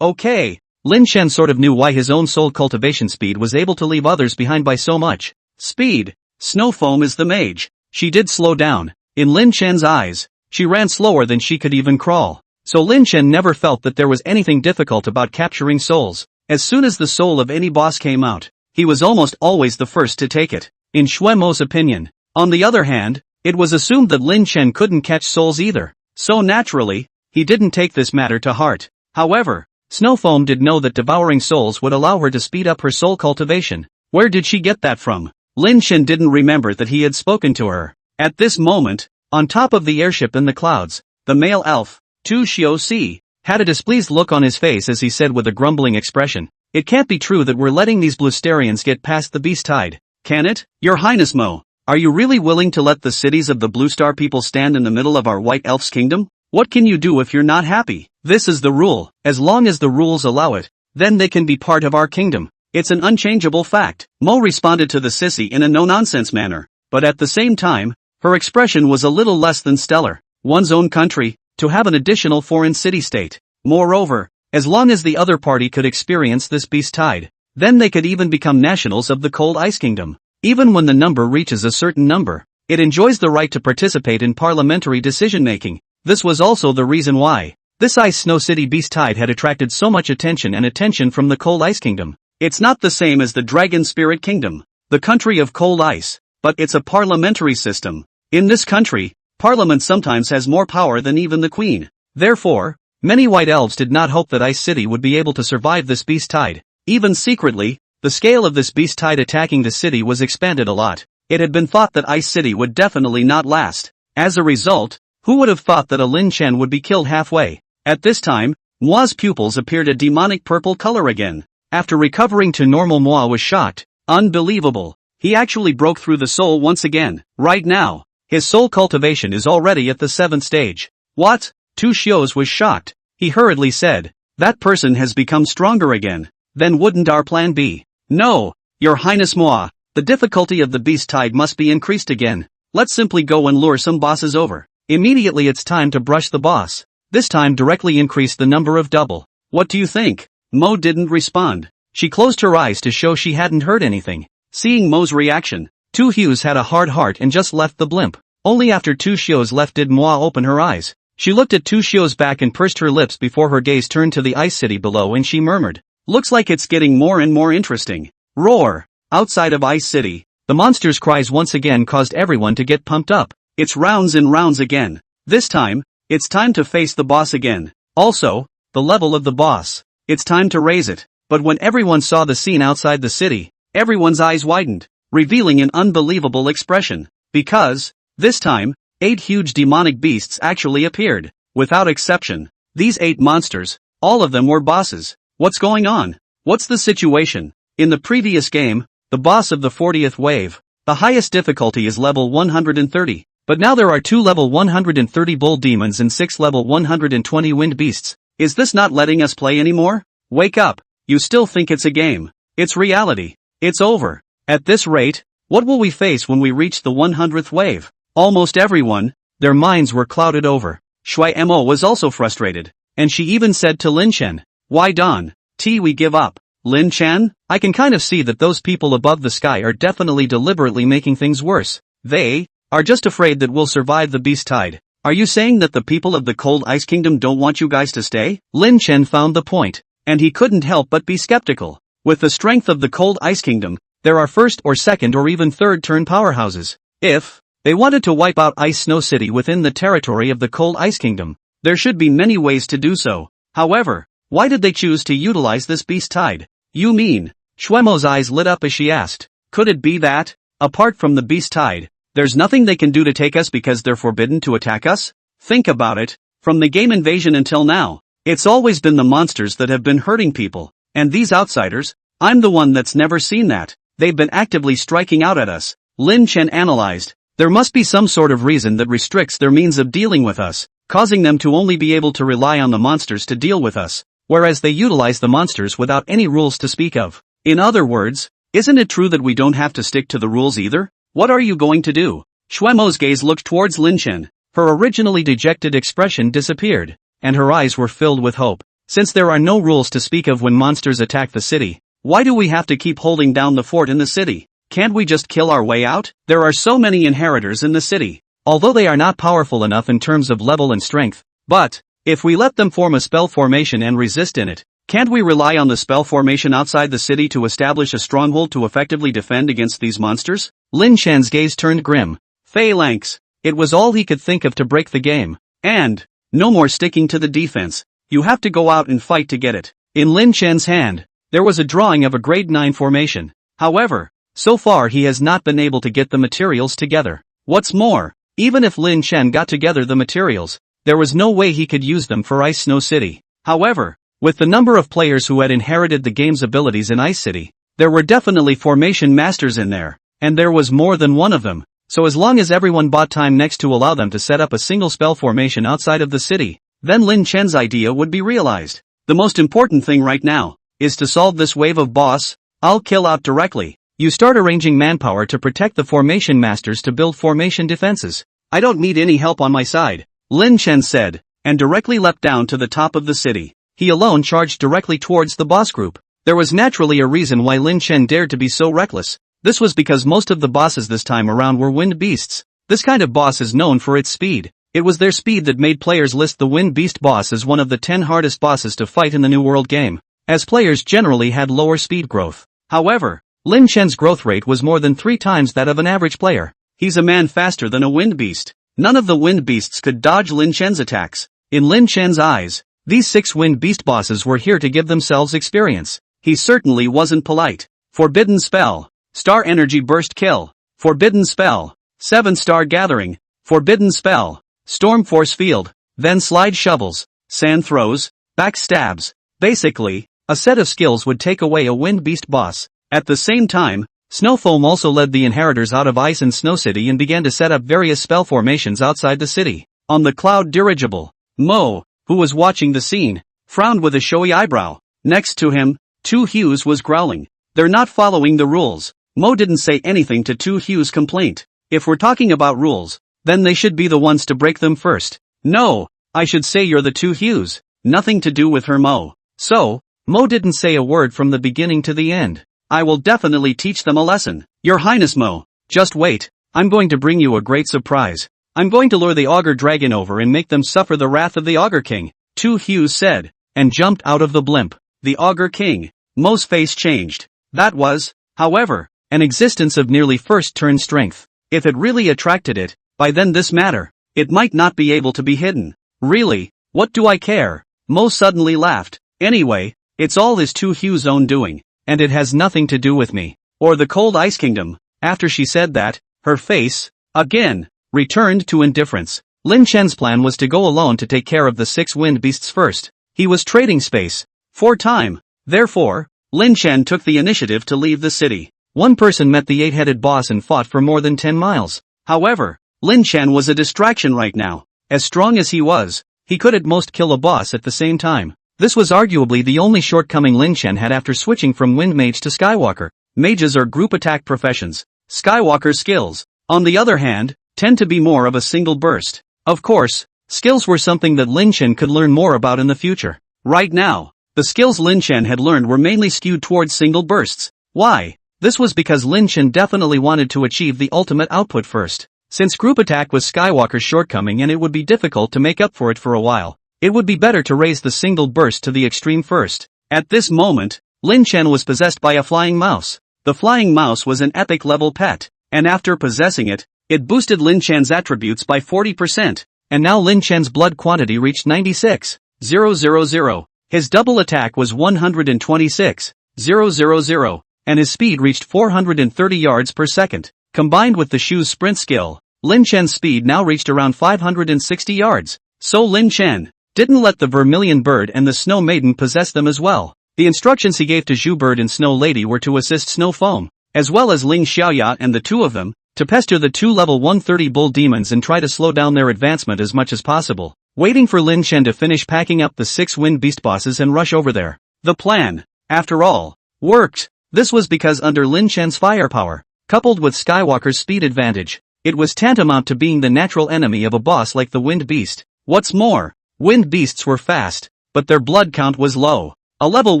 Okay. Lin Chen sort of knew why his own soul cultivation speed was able to leave others behind by so much. Speed. Snow Foam is the mage. She did slow down. In Lin Chen's eyes, she ran slower than she could even crawl. So Lin Chen never felt that there was anything difficult about capturing souls. As soon as the soul of any boss came out, he was almost always the first to take it. In Shui Mo's opinion. On the other hand, it was assumed that Lin Chen couldn't catch souls either. So naturally, he didn't take this matter to heart. However, Snow Foam did know that devouring souls would allow her to speed up her soul cultivation. Where did she get that from? Lin Chen didn't remember that he had spoken to her. At this moment, on top of the airship in the clouds, the male elf, Tu Xiu-Si, had a displeased look on his face as he said with a grumbling expression, "It can't be true that we're letting these Bluesterians get past the beast tide, can it? Your Highness Mo, are you really willing to let the cities of the Blue Star people stand in the middle of our White Elf's kingdom? What can you do if you're not happy? This is the rule. As long as the rules allow it, then they can be part of our kingdom. It's an unchangeable fact." Mo responded to the sissy in a no-nonsense manner, but at the same time, her expression was a little less than stellar. One's own country, to have an additional foreign city-state. Moreover, as long as the other party could experience this beast tide, then they could even become nationals of the Cold Ice Kingdom. Even when the number reaches a certain number, it enjoys the right to participate in parliamentary decision-making. This was also the reason why this Ice Snow City beast tide had attracted so much attention from the Cold Ice Kingdom. It's not the same as the Dragon Spirit Kingdom, the country of cold ice, but it's a parliamentary system. In this country, Parliament sometimes has more power than even the Queen. Therefore, many White Elves did not hope that Ice City would be able to survive this beast tide. Even secretly, the scale of this beast tide attacking the city was expanded a lot. It had been thought that Ice City would definitely not last. As a result, who would have thought that a Lin Chen would be killed halfway? At this time, Moa's pupils appeared a demonic purple color again. After recovering to normal, Moa was shocked. Unbelievable. He actually broke through the soul once again. Right now, his soul cultivation is already at the 7th stage. What? Tu Xios was shocked. He hurriedly said, "That person has become stronger again. Then wouldn't our plan be?" "No, Your Highness Moa, the difficulty of the beast tide must be increased again. Let's simply go and lure some bosses over. Immediately it's time to brush the boss. This time directly increase the number of double. What do you think?" Mo didn't respond. She closed her eyes to show she hadn't heard anything. Seeing Mo's reaction, Tu Hughes had a hard heart and just left the blimp. Only after Tu Xios left did Moa open her eyes. She looked at Tu Xios' back and pursed her lips before her gaze turned to the ice city below and she murmured, "Looks like it's getting more and more interesting." Roar! Outside of Ice City, the monster's cries once again caused everyone to get pumped up. It's rounds and rounds again. This time, it's time to face the boss again. Also, the level of the boss. It's time to raise it. But when everyone saw the scene outside the city, everyone's eyes widened, revealing an unbelievable expression. Because, this time, 8 huge demonic beasts actually appeared. Without exception, these 8 monsters, all of them were bosses. What's going on? What's the situation? In the previous game, the boss of the 40th wave, the highest difficulty is level 130. But now there are 2 level 130 bull demons and 6 level 120 wind beasts. Is this not letting us play anymore? Wake up. You still think it's a game. It's reality. It's over. At this rate, what will we face when we reach the 100th wave? Almost everyone, their minds were clouded over. Shui Mo was also frustrated, and she even said to Lin Chen, "Why Don? We give up." Lin Chen, I can kind of see that those people above the sky are definitely deliberately making things worse. They are just afraid that we'll survive the beast tide. Are you saying that the people of the Cold Ice Kingdom don't want you guys to stay? Lin Chen found the point, and he couldn't help but be skeptical. With the strength of the Cold Ice Kingdom, there are first or second or even third turn powerhouses. If they wanted to wipe out Ice Snow City within the territory of the Cold Ice Kingdom, there should be many ways to do so. However, why did they choose to utilize this beast tide? You mean? Shuemo's eyes lit up as she asked. Could it be that, apart from the beast tide, there's nothing they can do to take us because they're forbidden to attack us? Think about it. From the game invasion until now, it's always been the monsters that have been hurting people. And these outsiders, I'm the one that's never seen that. They've been actively striking out at us. Lin Chen analyzed. There must be some sort of reason that restricts their means of dealing with us, causing them to only be able to rely on the monsters to deal with us, whereas they utilize the monsters without any rules to speak of. In other words, isn't it true that we don't have to stick to the rules either? What are you going to do? Shuemo's gaze looked towards Lin Chen. Her originally dejected expression disappeared, and her eyes were filled with hope. Since there are no rules to speak of when monsters attack the city, why do we have to keep holding down the fort in the city? Can't we just kill our way out? There are so many inheritors in the city, although they are not powerful enough in terms of level and strength. But, if we let them form a spell formation and resist in it, can't we rely on the spell formation outside the city to establish a stronghold to effectively defend against these monsters? Lin Chen's gaze turned grim. Phalanx. It was all he could think of to break the game. And, no more sticking to the defense. You have to go out and fight to get it. In Lin Chen's hand, there was a drawing of a grade 9 formation. However, so far he has not been able to get the materials together. What's more, even if Lin Chen got together the materials, there was no way he could use them for Ice Snow City. However, with the number of players who had inherited the game's abilities in Ice City, there were definitely formation masters in there, and there was more than one of them, so as long as everyone bought time next to allow them to set up a single spell formation outside of the city, then Lin Chen's idea would be realized. The most important thing right now is to solve this wave of boss. I'll kill out directly. You start arranging manpower to protect the formation masters to build formation defenses. I don't need any help on my side, Lin Chen said, and directly leapt down to the top of the city. He alone charged directly towards the boss group. There was naturally a reason why Lin Chen dared to be so reckless. This was because most of the bosses this time around were wind beasts. This kind of boss is known for its speed. It was their speed that made players list the wind beast boss as one of the 10 hardest bosses to fight in the New World game, as players generally had lower speed growth. However, Lin Chen's growth rate was more than 3 times that of an average player. He's a man faster than a wind beast. None of the wind beasts could dodge Lin Chen's attacks. In Lin Chen's eyes, these 6 wind beast bosses were here to give themselves experience. He certainly wasn't polite. Forbidden spell. Star energy burst kill. Forbidden spell. 7-star gathering. Forbidden spell. Storm force field. Then slide shovels. Sand throws. Backstabs. Basically, a set of skills would take away a wind beast boss. At the same time, Snowfoam also led the inheritors out of Ice and Snow City and began to set up various spell formations outside the city. On the cloud dirigible, Mo, who was watching the scene, frowned with a showy eyebrow. Next to him, Tu Hughes was growling. They're not following the rules. Mo didn't say anything to Tu Hughes' complaint. If we're talking about rules, then they should be the ones to break them first. No, I should say you're the Tu Hughes. Nothing to do with her, Mo. So, Mo didn't say a word from the beginning to the end. I will definitely teach them a lesson. Your Highness Mo, just wait. I'm going to bring you a great surprise. I'm going to lure the Augur Dragon over and make them suffer the wrath of the Augur King, Tu Hughes said, and jumped out of the blimp. The Augur King. Mo's face changed. That was, however, an existence of nearly first-turn strength. If it really attracted it, by then this matter, it might not be able to be hidden. Really, what do I care? Mo suddenly laughed. Anyway, it's all this Tu Hughes' own doing. And it has nothing to do with me, or the Cold Ice Kingdom. After she said that, her face, again, returned to indifference. Lin Chen's plan was to go alone to take care of the 6 wind beasts first. He was trading space for time. Therefore, Lin Chen took the initiative to leave the city. One person met the 8-headed boss and fought for more than 10 miles. However, Lin Chen was a distraction right now. As strong as he was, he could at most kill a boss at the same time. This was arguably the only shortcoming Lin Chen had after switching from Wind Mage to Skywalker. Mages are group attack professions. Skywalker skills, on the other hand, tend to be more of a single burst. Of course, skills were something that Lin Chen could learn more about in the future. Right now, the skills Lin Chen had learned were mainly skewed towards single bursts. Why? This was because Lin Chen definitely wanted to achieve the ultimate output first. Since group attack was Skywalker's shortcoming and it would be difficult to make up for it for a while, it would be better to raise the single burst to the extreme first. At this moment, Lin Chen was possessed by a flying mouse. The flying mouse was an epic level pet, and after possessing it, it boosted Lin Chen's attributes by 40%, and now Lin Chen's blood quantity reached 96,000. His double attack was 126,000, and his speed reached 430 yards per second. Combined with the shoe's sprint skill, Lin Chen's speed now reached around 560 yards. So Lin Chen didn't let the Vermilion Bird and the Snow Maiden possess them as well. The instructions he gave to Zhu Bird and Snow Lady were to assist Snow Foam, as well as Ling Xiaoya and the two of them, to pester the two level 130 bull demons and try to slow down their advancement as much as possible, waiting for Lin Chen to finish packing up the 6 wind beast bosses and rush over there. The plan, after all, worked. This was because under Lin Chen's firepower, coupled with Skywalker's speed advantage, it was tantamount to being the natural enemy of a boss like the Wind Beast. What's more, Wind Beasts were fast, but their blood count was low. A level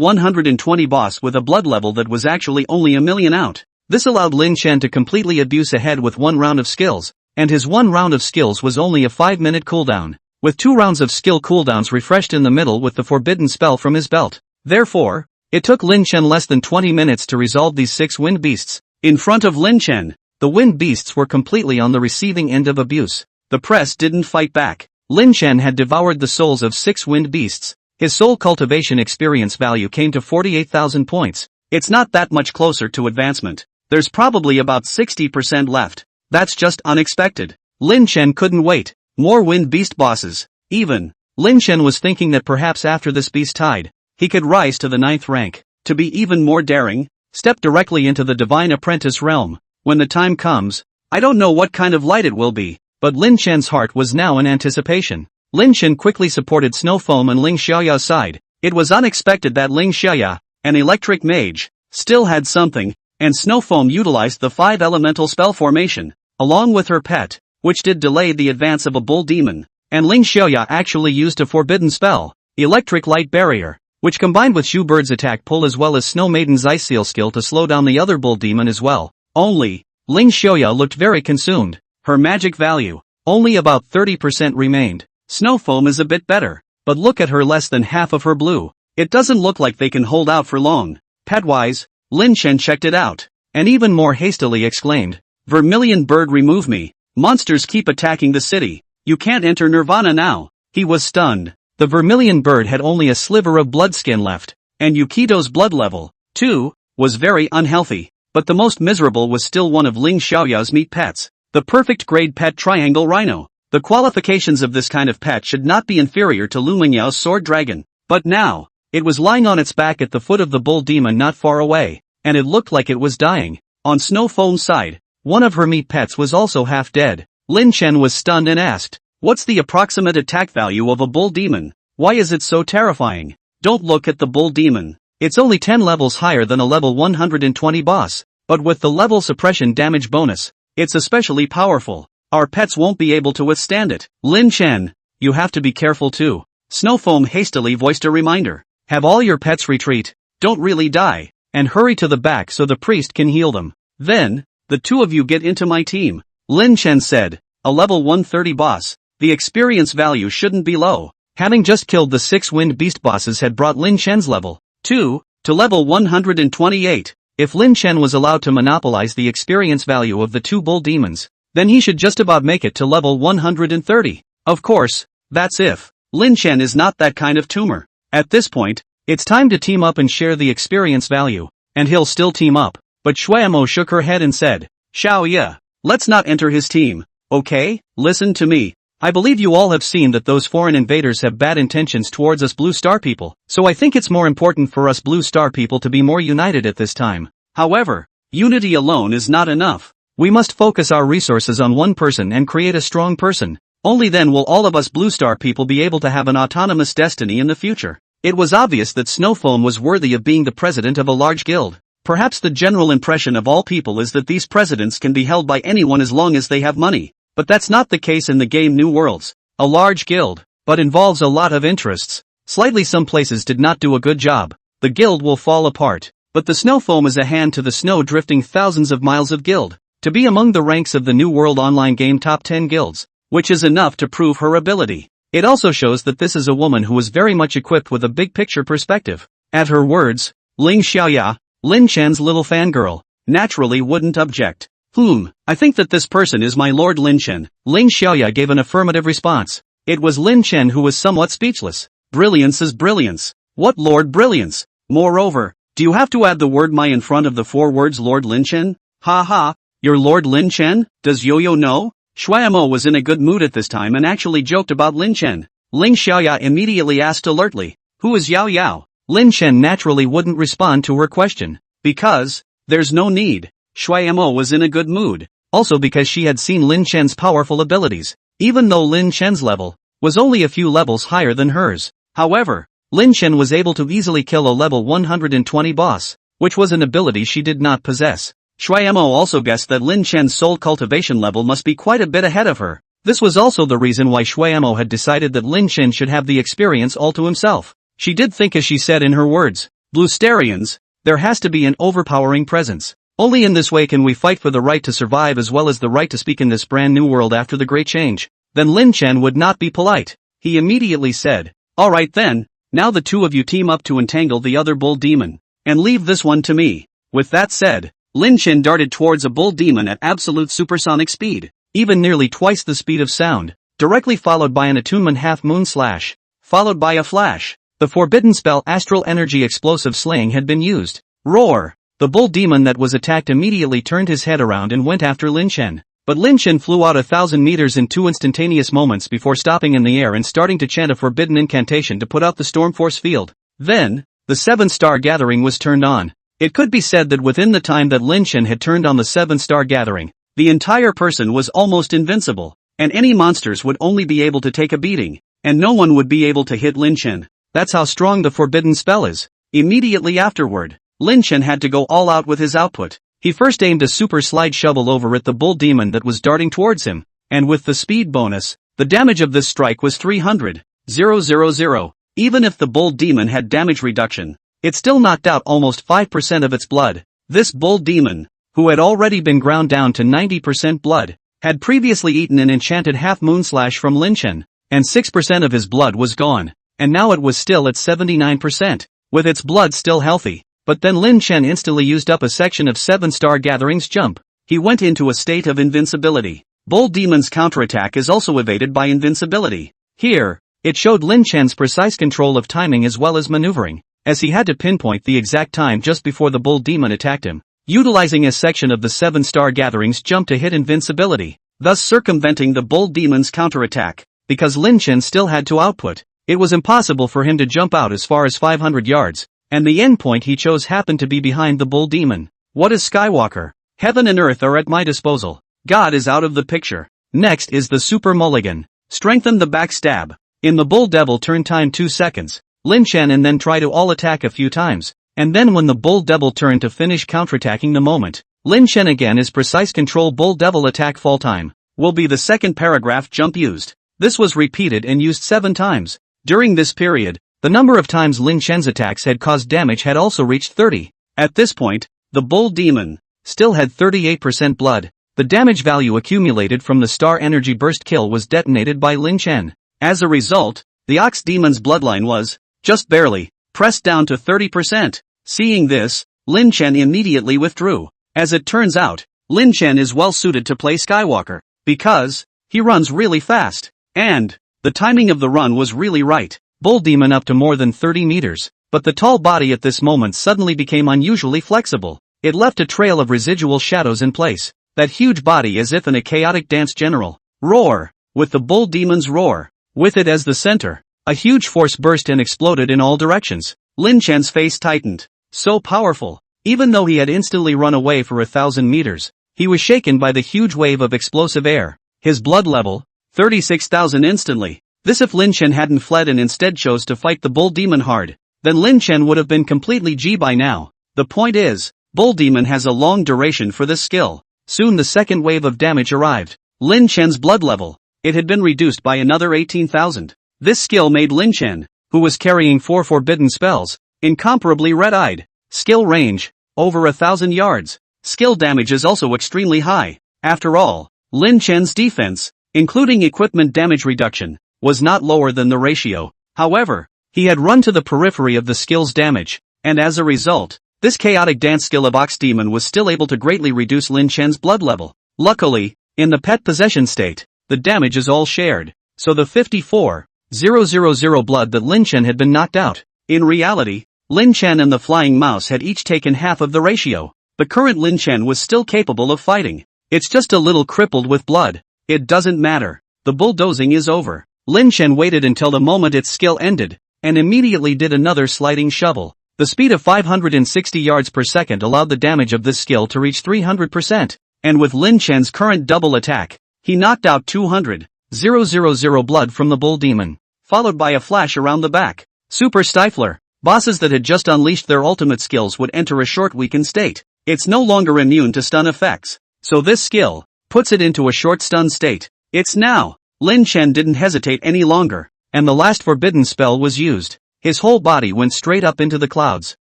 120 boss with a blood level that was actually only a million out. This allowed Lin Chen to completely abuse ahead with 1 round of skills, and his 1 round of skills was only a 5-minute cooldown, with 2 rounds of skill cooldowns refreshed in the middle with the forbidden spell from his belt. Therefore, it took Lin Chen less than 20 minutes to resolve these 6 wind beasts. In front of Lin Chen, the wind beasts were completely on the receiving end of abuse. The press didn't fight back. Lin Chen had devoured the souls of 6 wind beasts. His soul cultivation experience value came to 48,000 points. It's not that much closer to advancement. There's probably about 60% left. That's just unexpected. Lin Chen couldn't wait. More wind beast bosses. Even, Lin Chen was thinking that perhaps after this beast tide, he could rise to the 9th rank. To be even more daring, step directly into the Divine Apprentice realm. When the time comes, I don't know what kind of light it will be, but Lin Chen's heart was now in anticipation. Lin Chen quickly supported Snow Foam on Ling Xiaoya's side. It was unexpected that Ling Xiaoya, an electric mage, still had something, and Snow Foam utilized the 5 elemental spell formation, along with her pet, which did delay the advance of a bull demon, and Ling Xiaoya actually used a forbidden spell, Electric Light Barrier, which combined with Zhu Bird's attack pull as well as Snow Maiden's Ice Seal skill to slow down the other bull demon as well. Only, Ling Xiaoya looked very consumed. Her magic value, only about 30% remained. Snow Foam is a bit better, but look at her less than half of her blue. It doesn't look like they can hold out for long. Pet-wise, Lin Chen checked it out, and even more hastily exclaimed, "Vermilion Bird, remove me. Monsters keep attacking the city. You can't enter Nirvana now." He was stunned. The Vermilion Bird had only a sliver of blood skin left, and Yukito's blood level, too, was very unhealthy. But the most miserable was still one of Ling Xiaoya's meat pets, the perfect grade pet Triangle Rhino. The qualifications of this kind of pet should not be inferior to Lu Mingyao's sword dragon. But now, it was lying on its back at the foot of the bull demon not far away, and it looked like it was dying. On Snow Foam's side, one of her meat pets was also half dead. Lin Chen was stunned and asked, "What's the approximate attack value of a bull demon? Why is it so terrifying?" "Don't look at the bull demon. It's only 10 levels higher than a level 120 boss, but with the level suppression damage bonus, it's especially powerful. Our pets won't be able to withstand it." "Lin Chen, you have to be careful too." Snow Foam hastily voiced a reminder. "Have all your pets retreat, don't really die, and hurry to the back so the priest can heal them. Then, the two of you get into my team." Lin Chen said, "A level 130 boss, the experience value shouldn't be low." Having just killed the 6 wind beast bosses had brought Lin Chen's level 2 to level 128. If Lin Chen was allowed to monopolize the experience value of the 2 bull demons, then he should just about make it to level 130. Of course, that's if Lin Chen is not that kind of tumor. At this point, it's time to team up and share the experience value, and he'll still team up. But Shuemo shook her head and said, "Xiao Ye, let's not enter his team, okay? Listen to me. I believe you all have seen that those foreign invaders have bad intentions towards us Blue Star people, so I think it's more important for us Blue Star people to be more united at this time. However, unity alone is not enough. We must focus our resources on one person and create a strong person. Only then will all of us Blue Star people be able to have an autonomous destiny in the future." It was obvious that Snow Foam was worthy of being the president of a large guild. Perhaps the general impression of all people is that these presidents can be held by anyone as long as they have money. But that's not the case in the game New Worlds. A large guild, but involves a lot of interests. Slightly some places did not do a good job. The guild will fall apart. But the Snow Foam is a hand to the snow drifting thousands of miles of guild. to be among the ranks of the New World Online game top 10 guilds, which is enough to prove her ability. It also shows that this is a woman who is very much equipped with a big picture perspective. At her words, Ling Xiaoya, Lin Chen's little fangirl, naturally wouldn't object. I think that this person is my Lord Lin Chen. Ling Xiaoya gave an affirmative response. It was Lin Chen who was somewhat speechless. Brilliance is brilliance. What Lord Brilliance? Moreover, do you have to add the word my in front of the 4 words Lord Lin Chen? Ha ha, you're Lord Lin Chen? Does Yo-Yo know? Shuaimo was in a good mood at this time and actually joked about Lin Chen. Ling Xiaoya immediately asked alertly, who is Yao Yao? Lin Chen naturally wouldn't respond to her question. Because, there's no need. Shuaimo was in a good mood. Also because she had seen Lin Chen's powerful abilities, even though Lin Chen's level was only a few levels higher than hers. However, Lin Chen was able to easily kill a level 120 boss, which was an ability she did not possess. Shuaimo also guessed that Lin Chen's soul cultivation level must be quite a bit ahead of her. This was also the reason why Shuaimo had decided that Lin Chen should have the experience all to himself. She did think as she said in her words, Bluesterians, there has to be an overpowering presence. Only in this way can we fight for the right to survive as well as the right to speak in this brand new world after the great change. Then Lin Chen would not be polite. He immediately said, alright then, now the 2 of you team up to entangle the other bull demon, and leave this one to me. With that said, Lin Chen darted towards a bull demon at absolute supersonic speed, even nearly twice the speed of sound, directly followed by an attunement half-moon slash, followed by a flash. The forbidden spell Astral Energy Explosive Slaying had been used. Roar! The bull demon that was attacked immediately turned his head around and went after Lin Chen. But Lin Chen flew out 1,000 meters in 2 instantaneous moments before stopping in the air and starting to chant a forbidden incantation to put out the storm force field. Then, the 7-star gathering was turned on. It could be said that within the time that Lin Chen had turned on the 7-star gathering, the entire person was almost invincible, and any monsters would only be able to take a beating, and no one would be able to hit Lin Chen. That's how strong the forbidden spell is. Immediately afterward, Lin Chen had to go all out with his output. He first aimed a super slide shovel over at the bull demon that was darting towards him, and with the speed bonus, the damage of this strike was 300,000. Even if the bull demon had damage reduction, it still knocked out almost 5% of its blood. This bull demon, who had already been ground down to 90% blood, had previously eaten an enchanted half-moon slash from Lin Chen, and 6% of his blood was gone, and now it was still at 79%, with its blood still healthy. But then Lin Chen instantly used up a section of 7-star gathering's jump. He went into a state of invincibility. Bull Demon's counterattack is also evaded by invincibility. Here, it showed Lin Chen's precise control of timing as well as maneuvering, as he had to pinpoint the exact time just before the Bull Demon attacked him, utilizing a section of the 7-star gathering's jump to hit invincibility, thus circumventing the Bull Demon's counterattack. Because Lin Chen still had to output, it was impossible for him to jump out as far as 500 yards. And the endpoint he chose happened to be behind the bull demon. What is Skywalker? Heaven and earth are at my disposal. God is out of the picture. Next is the Super Mulligan. Strengthen the backstab. In the Bull Devil turn time 2 seconds. Lin Chen and then try to all attack a few times. And then when the Bull Devil turn to finish counterattacking the moment, Lin Chen again is precise control Bull Devil attack fall time. Will be the second paragraph jump used. This was repeated and used 7 times. During this period, the number of times Lin Chen's attacks had caused damage had also reached 30. At this point, the Bull Demon still had 38% blood. The damage value accumulated from the Star Energy Burst kill was detonated by Lin Chen. As a result, the Ox Demon's bloodline was, just barely, pressed down to 30%. Seeing this, Lin Chen immediately withdrew. As it turns out, Lin Chen is well suited to play Skywalker, because he runs really fast, and the timing of the run was really right. Bull Demon up to more than 30 meters, but the tall body at this moment suddenly became unusually flexible. It left a trail of residual shadows in place, that huge body as if in a chaotic dance general. Roar! With the Bull Demon's roar, with it as the center, a huge force burst and exploded in all directions. Lin Chen's face tightened. So powerful. Even though he had instantly run away for 1,000 meters, he was shaken by the huge wave of explosive air. His blood level, 36,000 instantly. This if Lin Chen hadn't fled and instead chose to fight the Bull Demon hard, then Lin Chen would have been completely G by now. The point is, Bull Demon has a long duration for this skill. Soon the second wave of damage arrived. Lin Chen's blood level, it had been reduced by another 18,000. This skill made Lin Chen, who was carrying 4 forbidden spells, incomparably red-eyed. Skill range, over 1,000 yards. skill damage is also extremely high. After all, Lin Chen's defense, including equipment damage reduction, was not lower than the ratio. However, he had run to the periphery of the skill's damage, and as a result, this chaotic dance skill of Ox Demon was still able to greatly reduce Lin Chen's blood level. Luckily, in the pet possession state, the damage is all shared, so the 54,000 blood that Lin Chen had been knocked out. In reality, Lin Chen and the flying mouse had each taken half of the ratio. The current Lin Chen was still capable of fighting. It's just a little crippled with blood. It doesn't matter. The bulldozing is over. Lin Chen waited until the moment its skill ended, and immediately did another sliding shovel. The speed of 560 yards per second allowed the damage of this skill to reach 300%, and with Lin Chen's current double attack, he knocked out 200,000 blood from the bull demon, followed by a flash around the back. Super Stifler. Bosses that had just unleashed their ultimate skills would enter a short weakened state. It's no longer immune to stun effects, so this skill puts it into a short stun state. It's now. Lin Chen didn't hesitate any longer, and the last forbidden spell was used. His whole body went straight up into the clouds.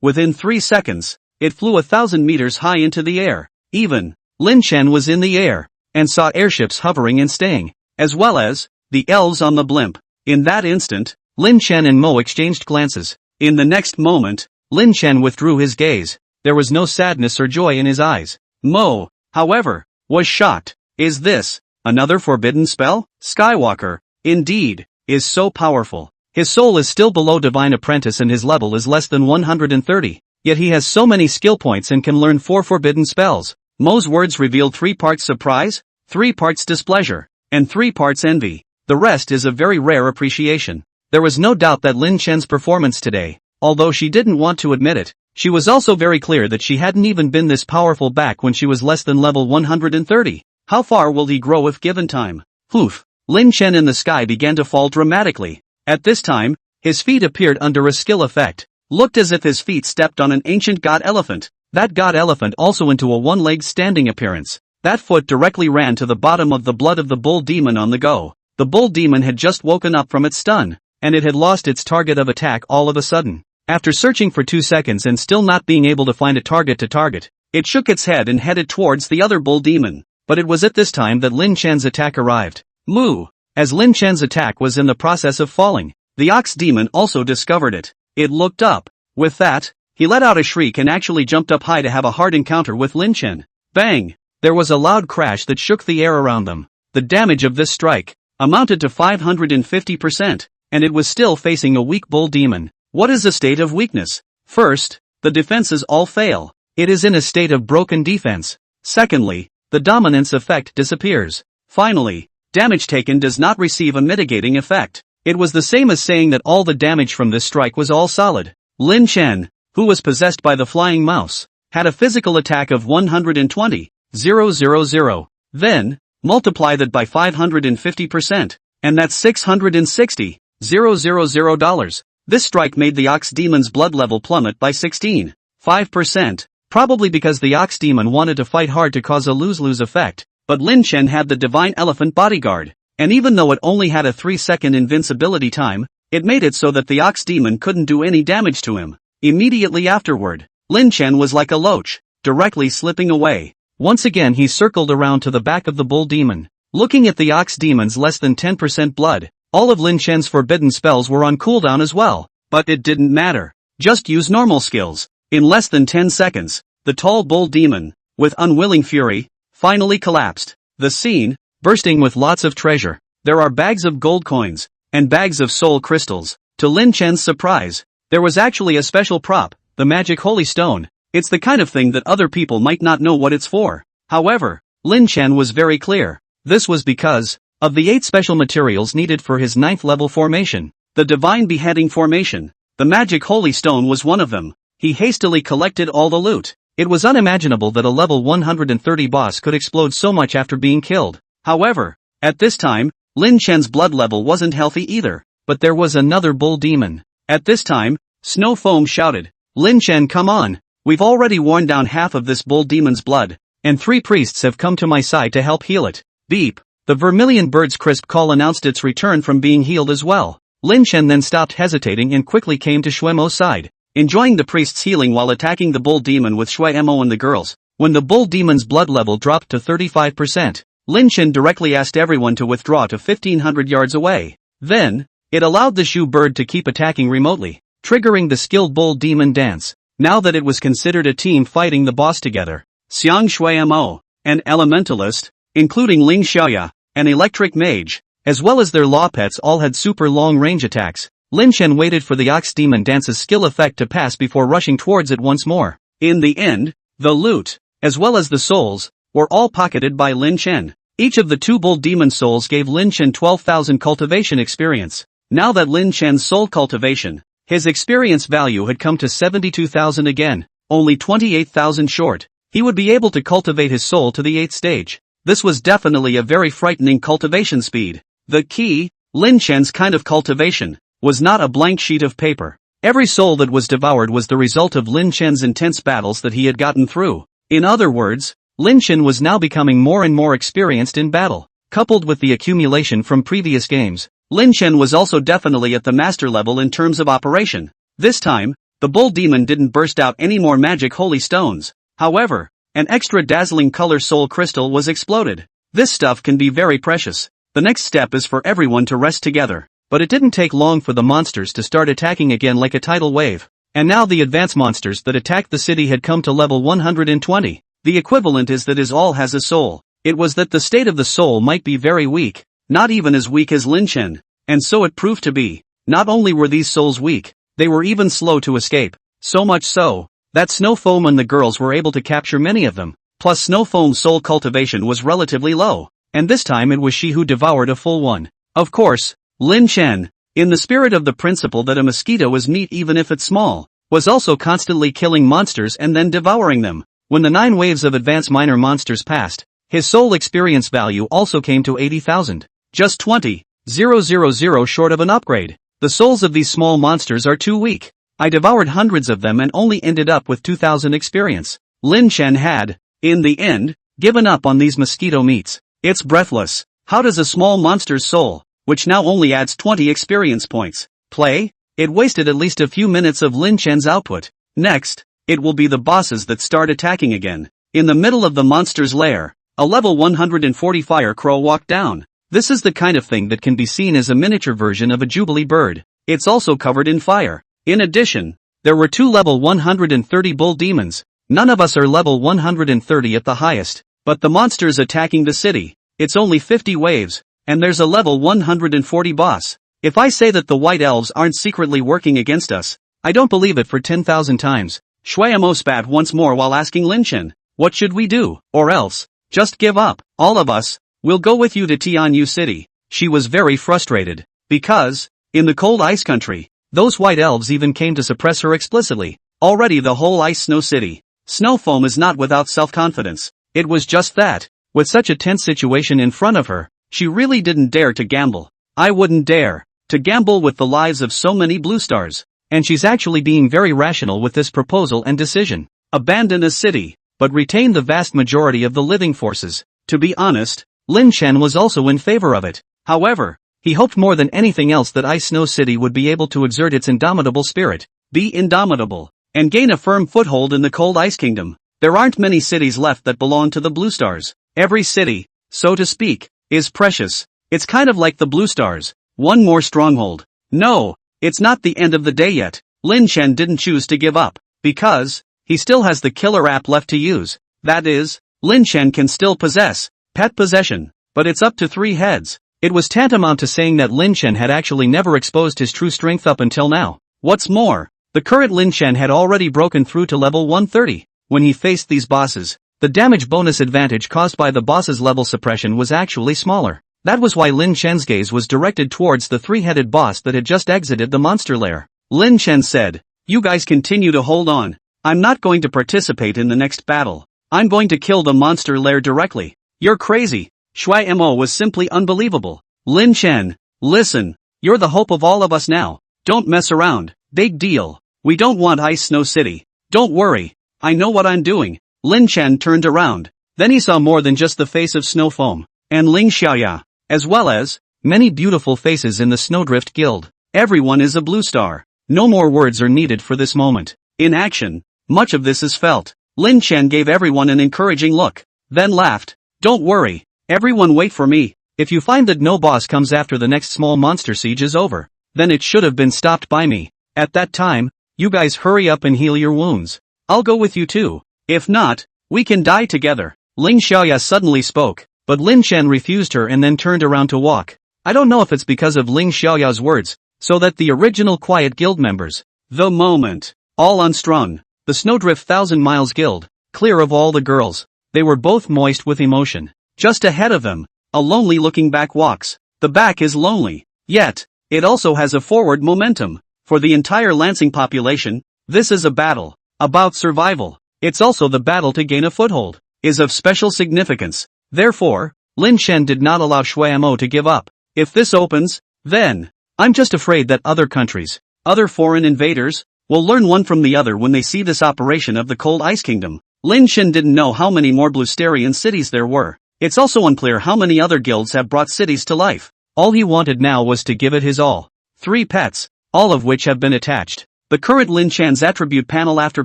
Within 3 seconds, it flew 1,000 meters high into the air. Even Lin Chen was in the air, and saw airships hovering and staying, as well as the elves on the blimp. In that instant, Lin Chen and Mo exchanged glances. In the next moment, Lin Chen withdrew his gaze. There was no sadness or joy in his eyes. Mo, however, was shocked. Is this another forbidden spell? Skywalker, indeed, is so powerful. His soul is still below Divine Apprentice and his level is less than 130, yet he has so many skill points and can learn 4 forbidden spells. Mo's words revealed 3 parts surprise, 3 parts displeasure, and 3 parts envy. The rest is a very rare appreciation. There was no doubt that Lin Chen's performance today, although she didn't want to admit it, she was also very clear that she hadn't even been this powerful back when she was less than level 130. How far will he grow if given time? Poof! Lin Chen in the sky began to fall dramatically. At this time, his feet appeared under a skill effect. Looked as if his feet stepped on an ancient god elephant. That god elephant also into a one-legged standing appearance. That foot directly ran to the bottom of the blood of the bull demon on the go. The bull demon had just woken up from its stun, and it had lost its target of attack all of a sudden. After searching for 2 seconds and still not being able to find a target to target, it shook its head and headed towards the other bull demon. But it was at this time that Lin Chen's attack arrived. Moo! As Lin Chen's attack was in the process of falling, the ox demon also discovered it. It looked up. With that, he let out a shriek and actually jumped up high to have a hard encounter with Lin Chen. Bang! There was a loud crash that shook the air around them. The damage of this strike amounted to 550%, and it was still facing a weak bull demon. What is a state of weakness? First, the defenses all fail. It is in a state of broken defense. Secondly, the dominance effect disappears. Finally, damage taken does not receive a mitigating effect. It was the same as saying that all the damage from this strike was all solid. Lin Chen, who was possessed by the flying mouse, had a physical attack of 120,000. Then, multiply that by 550%, and that's $660,000. This strike made the ox demon's blood level plummet by 16.5%, probably because the ox demon wanted to fight hard to cause a lose-lose effect. But Lin Chen had the divine elephant bodyguard, and even though it only had a 3-second invincibility time, it made it so that the ox demon couldn't do any damage to him. Immediately afterward, Lin Chen was like a loach, directly slipping away. Once again he circled around to the back of the bull demon. Looking at the ox demon's less than 10% blood, all of Lin Chen's forbidden spells were on cooldown as well. But it didn't matter. Just use normal skills. In less than 10 seconds, the tall bull demon, with unwilling fury, finally collapsed. The scene, bursting with lots of treasure. There are bags of gold coins, and bags of soul crystals. To Lin Chen's surprise, there was actually a special prop, the magic holy stone. It's the kind of thing that other people might not know what it's for. However, Lin Chen was very clear. This was because of the 8 special materials needed for his 9th level formation. The divine beheading formation. The magic holy stone was one of them. He hastily collected all the loot. It was unimaginable that a level 130 boss could explode so much after being killed. However, at this time, Lin Chen's blood level wasn't healthy either. But there was another bull demon. At this time, Snow Foam shouted, "Lin Chen, come on! We've already worn down half of this bull demon's blood, and 3 priests have come to my side to help heal it." Beep! The vermilion bird's crisp call announced its return from being healed as well. Lin Chen then stopped hesitating and quickly came to Shui Mo's side. Enjoying the priest's healing while attacking the bull demon with Shui Mo and the girls, When the bull demon's blood level dropped to 35%, Lin Chen directly asked everyone to withdraw to 1500 yards away. Then, it allowed the Shu bird to keep attacking remotely, triggering the skilled bull demon dance. Now that it was considered a team fighting the boss together, Xiang Shuimo, an elementalist, including Ling Xiaoya, an electric mage, as well as their law pets all had super long range attacks. Lin Chen waited for the Ox Demon Dance's skill effect to pass before rushing towards it once more. In the end, the loot, as well as the souls, were all pocketed by Lin Chen. Each of the 2 bull demon souls gave Lin Chen 12,000 cultivation experience. Now that Lin Chen sold cultivation, his experience value had come to 72,000 again, only 28,000 short. He would be able to cultivate his soul to the 8th stage. This was definitely a very frightening cultivation speed. The key, Lin Chen's kind of cultivation, was not a blank sheet of paper. Every soul that was devoured was the result of Lin Chen's intense battles that he had gotten through. In other words, Lin Chen was now becoming more and more experienced in battle. Coupled with the accumulation from previous games, Lin Chen was also definitely at the master level in terms of operation. This time, the bull demon didn't burst out any more magic holy stones. However, an extra dazzling color soul crystal was exploded. This stuff can be very precious. The next step is for everyone to rest together. But it didn't take long for the monsters to start attacking again like a tidal wave. And now the advanced monsters that attacked the city had come to level 120. The equivalent is that all has a soul. It was that the state of the soul might be very weak, not even as weak as Lin Chen. And so it proved to be. Not only were these souls weak, they were even slow to escape. So much so, that Snow Foam and the girls were able to capture many of them. Plus Snow Foam's soul cultivation was relatively low. And this time it was she who devoured a full one. Of course, Lin Chen, in the spirit of the principle that a mosquito is meat even if it's small, was also constantly killing monsters and then devouring them. When the 9 waves of advanced minor monsters passed, his soul experience value also came to 80,000. Just 20,000 short of an upgrade. The souls of these small monsters are too weak. I devoured hundreds of them and only ended up with 2,000 experience. Lin Chen had, in the end, given up on these mosquito meats. It's breathless. How does a small monster's soul, which now only adds 20 experience points, play? It wasted at least a few minutes of Lin Chen's output. Next, it will be the bosses that start attacking again. In the middle of the monster's lair, a level 140 fire crow walked down. This is the kind of thing that can be seen as a miniature version of a jubilee bird. It's also covered in fire. In addition, there were 2 level 130 bull demons. None of us are level 130 at the highest. But the monsters attacking the city, it's only 50 waves, and there's a level 140 boss. If I say that the white elves aren't secretly working against us, I don't believe it for 10,000 times. Shuimo spat once more while asking Lin Chen, what should we do? Or else, just give up. All of us, we'll go with you to Tianyu City. She was very frustrated. Because, in the cold ice country, those white elves even came to suppress her explicitly. Already the whole ice snow city. Snow Foam is not without self-confidence. It was just that, with such a tense situation in front of her, she really didn't dare to gamble. I wouldn't dare to gamble with the lives of so many blue stars. And she's actually being very rational with this proposal and decision. Abandon a city, but retain the vast majority of the living forces. To be honest, Lin Chen was also in favor of it. However, he hoped more than anything else that Ice Snow City would be able to exert its indomitable spirit, be indomitable, and gain a firm foothold in the cold ice kingdom. There aren't many cities left that belong to the blue stars. Every city, so to speak, is precious. It's kind of like the blue stars. One more stronghold. No, it's not the end of the day yet. Lin Chen didn't choose to give up, because he still has the killer app left to use. That is, Lin Chen can still possess pet possession, but it's up to 3 heads. It was tantamount to saying that Lin Chen had actually never exposed his true strength up until now. What's more, the current Lin Chen had already broken through to level 130. When he faced these bosses, the damage bonus advantage caused by the boss's level suppression was actually smaller. That was why Lin Chen's gaze was directed towards the 3-headed boss that had just exited the monster lair. Lin Chen said, "You guys continue to hold on. I'm not going to participate in the next battle. I'm going to kill the monster lair directly." "You're crazy." Shui Mo was simply unbelievable. "Lin Chen, listen, you're the hope of all of us now. Don't mess around. Big deal. We don't want Ice Snow City. Don't worry. I know what I'm doing." Lin Chen turned around. Then he saw more than just the face of Snow Foam, and Ling Xiaoya, as well as many beautiful faces in the Snowdrift Guild. Everyone is a blue star. No more words are needed for this moment. In action, much of this is felt. Lin Chen gave everyone an encouraging look, then laughed. Don't worry. Everyone wait for me. If you find that no boss comes after the next small monster siege is over, then it should have been stopped by me. At that time, you guys hurry up and heal your wounds. I'll go with you too. If not, we can die together. Ling Xiaoya suddenly spoke, but Lin Chen refused her and then turned around to walk. I don't know if it's because of Ling Xiaoya's words, so that the original Quiet Guild members, the moment, all unstrung, the Snowdrift 1,000 Miles Guild, clear of all the girls, they were both moist with emotion. Just ahead of them, a lonely looking back walks. The back is lonely, yet, it also has a forward momentum. For the entire Lansing population, this is a battle, about survival. It's also the battle to gain a foothold, is of special significance. Therefore, Lin Chen did not allow Shuamo to give up. If this opens, then, I'm just afraid that other countries, other foreign invaders, will learn one from the other when they see this operation of the Cold Ice Kingdom. Lin Chen didn't know how many more Blusterian cities there were. It's also unclear how many other guilds have brought cities to life. All he wanted now was to give it his all. 3 pets, all of which have been attached. The current Lin Chen's attribute panel after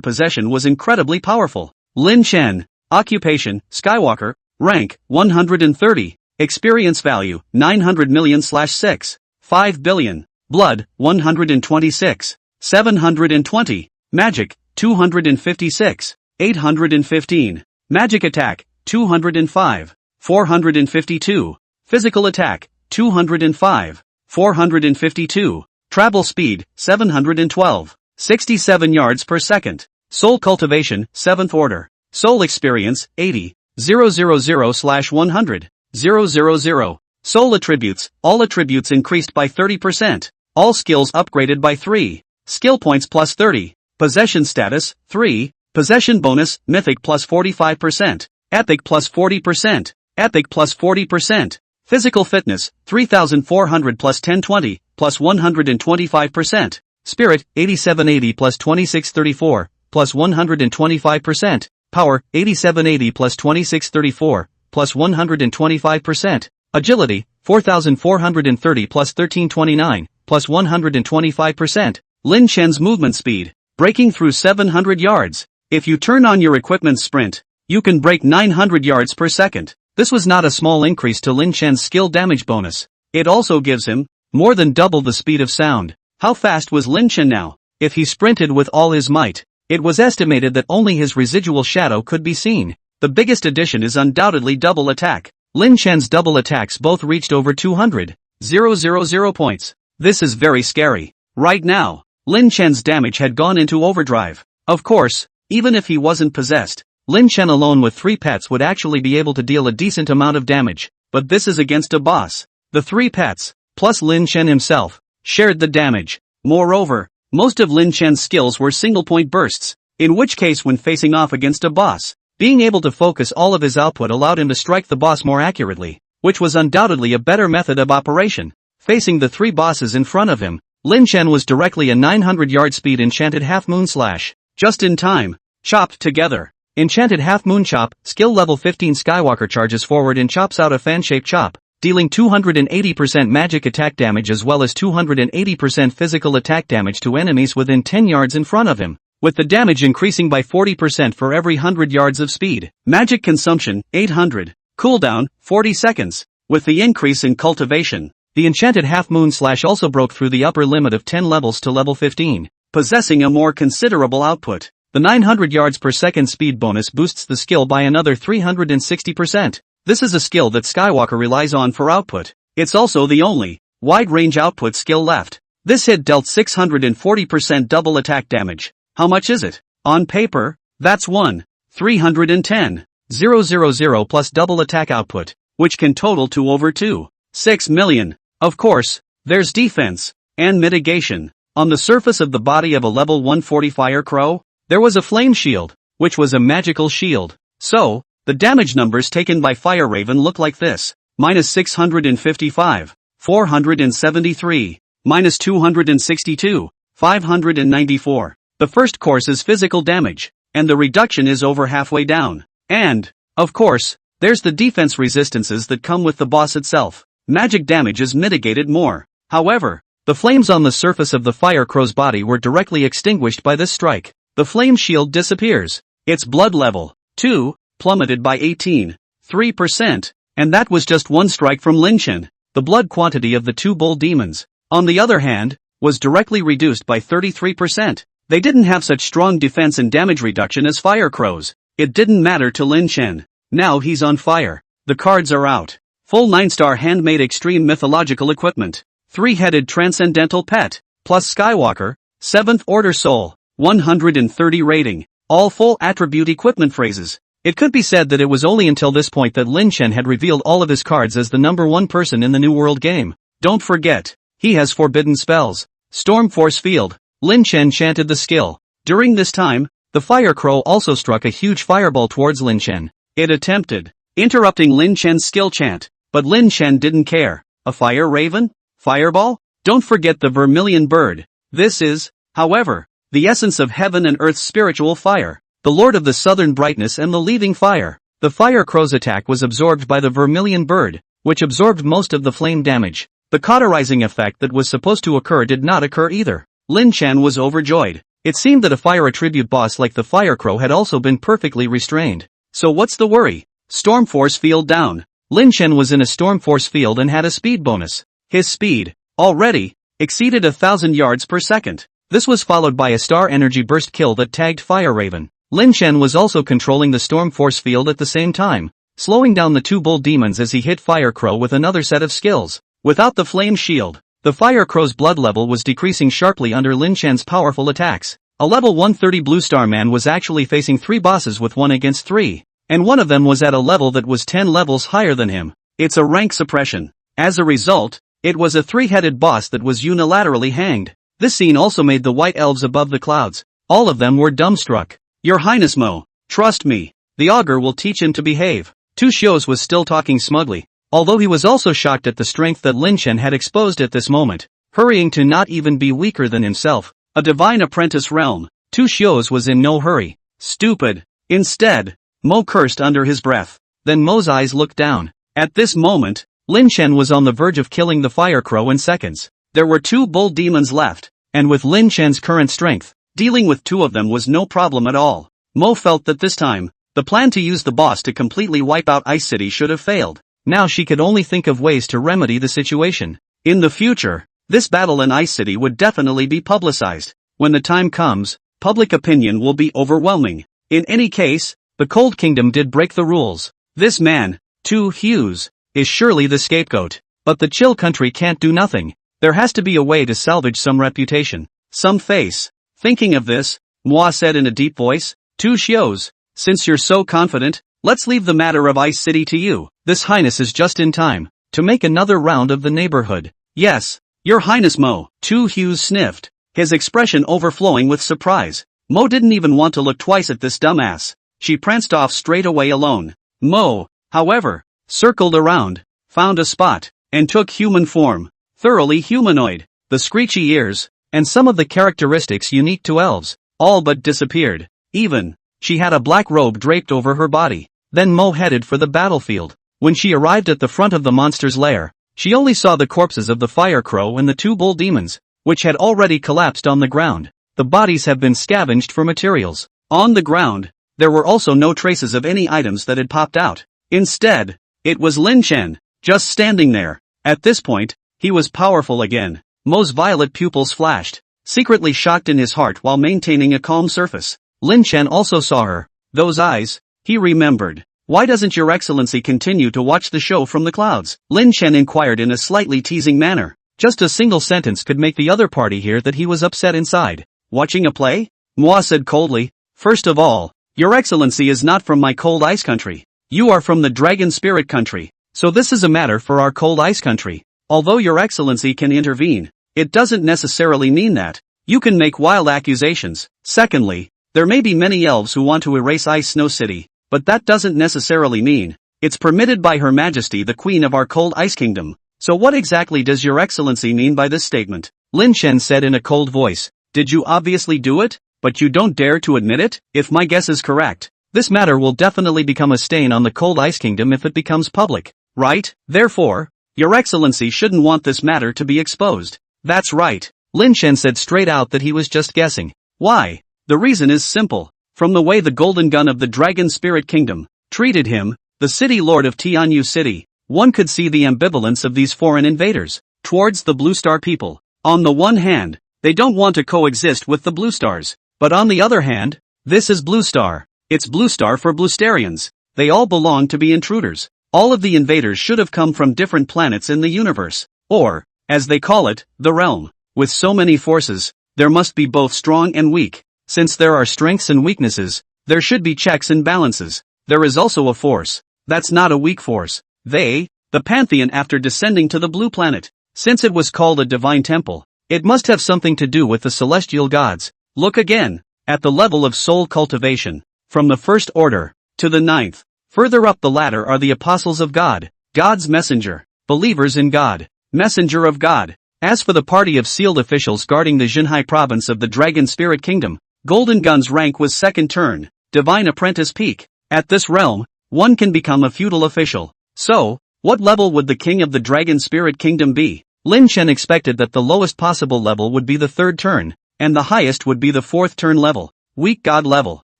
possession was incredibly powerful. Lin Chen, occupation, Skywalker, rank, 130, experience value, 900 million/6, 5 billion, blood, 126, 720, magic, 256, 815, magic attack, 205, 452, physical attack, 205, 452, travel speed, 712, 67 yards per second, soul cultivation, 7th order, soul experience, 80, 000/100, 000, soul attributes, all attributes increased by 30%, all skills upgraded by 3, skill points plus 30, possession status, 3, possession bonus, mythic plus 45%, epic plus 40%, epic plus 40%, physical fitness, 3,400 plus 1020, plus 125%, spirit, 8780 plus 2634, plus 125%, power, 8780 plus 2634, plus 125%, agility, 4,430 plus 1329, plus 125%, Lin Chen's movement speed, breaking through 700 yards. If you turn on your equipment sprint, you can break 900 yards per second. This was not a small increase to Lin Chen's skill damage bonus. It also gives him more than double the speed of sound. How fast was Lin Chen now? If he sprinted with all his might, it was estimated that only his residual shadow could be seen. The biggest addition is undoubtedly double attack. Lin Chen's double attacks both reached over 200,000 points. This is very scary. Right now, Lin Chen's damage had gone into overdrive. Of course, even if he wasn't possessed, Lin Chen alone with 3 pets would actually be able to deal a decent amount of damage. But this is against a boss. The 3 pets, plus Lin Chen himself, shared the damage. Moreover, most of Lin Chen's skills were single-point bursts, in which case when facing off against a boss, being able to focus all of his output allowed him to strike the boss more accurately, which was undoubtedly a better method of operation. Facing the 3 bosses in front of him, Lin Chen was directly a 900-yard speed enchanted half-moon slash, just in time, chopped together. Enchanted half-moon chop, skill level 15 Skywalker charges forward and chops out a fan-shaped chop, dealing 280% magic attack damage as well as 280% physical attack damage to enemies within 10 yards in front of him, with the damage increasing by 40% for every 100 yards of speed. Magic consumption, 800. Cooldown, 40 seconds. With the increase in cultivation, the enchanted half-moon slash also broke through the upper limit of 10 levels to level 15, possessing a more considerable output. The 900 yards per second speed bonus boosts the skill by another 360%. This is a skill that Skywalker relies on for output. It's also the only wide-range output skill left. This hit dealt 640% double attack damage. How much is it? On paper, that's 1,310,000 plus double attack output, which can total to over 2.6 million. Of course, there's defense and mitigation. On the surface of the body of a level 140 Fire Crow, there was a flame shield, which was a magical shield. So, the damage numbers taken by Fire Raven look like this. Minus 655, 473, minus 262, 594. The first course is physical damage, and the reduction is over halfway down. And, of course, there's the defense resistances that come with the boss itself. Magic damage is mitigated more. However, the flames on the surface of the Fire Crow's body were directly extinguished by this strike. The flame shield disappears. Its blood level, too, plummeted by 18.3%, and that was just one strike from Lin Chen. The blood quantity of the two bull demons, on the other hand, was directly reduced by 33%. They didn't have such strong defense and damage reduction as fire crows. It didn't matter to Lin Chen. Now he's on fire. The cards are out. Full 9-star handmade extreme mythological equipment. 3-headed transcendental pet, plus Skywalker, 7th order soul, 130 rating. All full attribute equipment phrases. It could be said that it was only until this point that Lin Chen had revealed all of his cards as the #1 person in the New World game. Don't forget, he has forbidden spells. Storm Force Field. Lin Chen chanted the skill. During this time, the Fire Crow also struck a huge fireball towards Lin Chen. It attempted interrupting Lin Chen's skill chant, but Lin Chen didn't care. A fire raven? Fireball? Don't forget the vermilion bird. This is, however, the essence of heaven and earth's spiritual fire, the lord of the southern brightness and the leaving fire. The Fire Crow's attack was absorbed by the vermilion bird, which absorbed most of the flame damage. The cauterizing effect that was supposed to occur did not occur either. Lin Chen was overjoyed. It seemed that a fire attribute boss like the Fire Crow had also been perfectly restrained. So what's the worry? Storm Force Field down. Lin Chen was in a Storm Force Field and had a speed bonus. His speed, already, exceeded 1,000 yards per second. This was followed by a star energy burst kill that tagged Fire Raven. Lin Chen was also controlling the Storm Force Field at the same time, slowing down the two bull demons as he hit Fire Crow with another set of skills. Without the flame shield, the Fire Crow's blood level was decreasing sharply under Lin Chen's powerful attacks. A level 130 Blue Star Man was actually facing 3 bosses with 1 against 3, and one of them was at a level that was 10 levels higher than him. It's a rank suppression. As a result, it was a 3-headed boss that was unilaterally hanged. This scene also made the white elves above the clouds. All of them were dumbstruck. Your Highness Mo, trust me, the augur will teach him to behave. Tu Xios was still talking smugly, although he was also shocked at the strength that Lin Chen had exposed at this moment, hurrying to not even be weaker than himself. A divine apprentice realm. Tu Xios was in no hurry. Stupid. Instead, Mo cursed under his breath. Then Mo's eyes looked down. At this moment, Lin Chen was on the verge of killing the Fire Crow in seconds. There were 2 bull demons left, and with Lin Chen's current strength, dealing with 2 of them was no problem at all. Mo felt that this time, the plan to use the boss to completely wipe out Ice City should have failed. Now she could only think of ways to remedy the situation. In the future, this battle in Ice City would definitely be publicized. When the time comes, public opinion will be overwhelming. In any case, the Cold Kingdom did break the rules. This man, Tu Hughes, is surely the scapegoat. But the Chill Country can't do nothing. There has to be a way to salvage some reputation, some face. Thinking of this, Moi said in a deep voice, Tu Xios, since you're so confident, let's leave the matter of Ice City to you. This Highness is just in time to make another round of the neighborhood. Yes, Your Highness Mo. Tu Hughes sniffed, his expression overflowing with surprise. Mo didn't even want to look twice at this dumbass. She pranced off straight away alone. Mo, however, circled around, found a spot, and took human form. Thoroughly humanoid. The screechy ears, and some of the characteristics unique to elves, all but disappeared. Even, she had a black robe draped over her body. Then Mo headed for the battlefield. When she arrived at the front of the monster's lair, she only saw the corpses of the Fire Crow and the 2 bull demons, which had already collapsed on the ground. The bodies have been scavenged for materials. On the ground, there were also no traces of any items that had popped out. Instead, it was Lin Chen, just standing there. At this point, he was powerful again. Mo's violet pupils flashed, secretly shocked in his heart while maintaining a calm surface. Lin Chen also saw her. Those eyes, he remembered. Why doesn't Your Excellency continue to watch the show from the clouds? Lin Chen inquired in a slightly teasing manner. Just a single sentence could make the other party hear that he was upset inside. Watching a play? Moi said coldly. First of all, Your Excellency is not from my cold ice country. You are from the Dragon Spirit country. So this is a matter for our cold ice country. Although Your Excellency can intervene, it doesn't necessarily mean that you can make wild accusations. Secondly, there may be many elves who want to erase Ice Snow City, but that doesn't necessarily mean it's permitted by Her Majesty the Queen of our cold ice kingdom. So what exactly does Your Excellency mean by this statement? Lin Chen said in a cold voice. Did you obviously do it, but you don't dare to admit it? If my guess is correct, this matter will definitely become a stain on the cold ice kingdom if it becomes public, right? Therefore, Your Excellency shouldn't want this matter to be exposed. That's right. Lin Chen said straight out that he was just guessing. Why? The reason is simple. From the way the golden gun of the Dragon Spirit Kingdom treated him, the city lord of Tianyu City, one could see the ambivalence of these foreign invaders towards the Blue Star people. On the one hand, they don't want to coexist with the Blue Stars, but on the other hand, this is Blue Star. It's Blue Star for Bluestarians. They all belong to be intruders. All of the invaders should have come from different planets in the universe, or, as they call it, the realm. With so many forces, there must be both strong and weak. Since there are strengths and weaknesses, there should be checks and balances. There is also a force that's not a weak force. The Pantheon, after descending to the blue planet, since it was called a divine temple, it must have something to do with the celestial gods. Look again, at the level of soul cultivation, from the first order to the ninth. Further up the ladder are the apostles of God, God's messenger, believers in God, messenger of God. As for the party of sealed officials guarding the Xinhai province of the Dragon Spirit Kingdom, Golden Gun's rank was second turn, divine apprentice peak. At this realm, one can become a feudal official. So, what level would the king of the Dragon Spirit Kingdom be? Lin Chen expected that the lowest possible level would be the third turn, and the highest would be the fourth turn level, weak god level.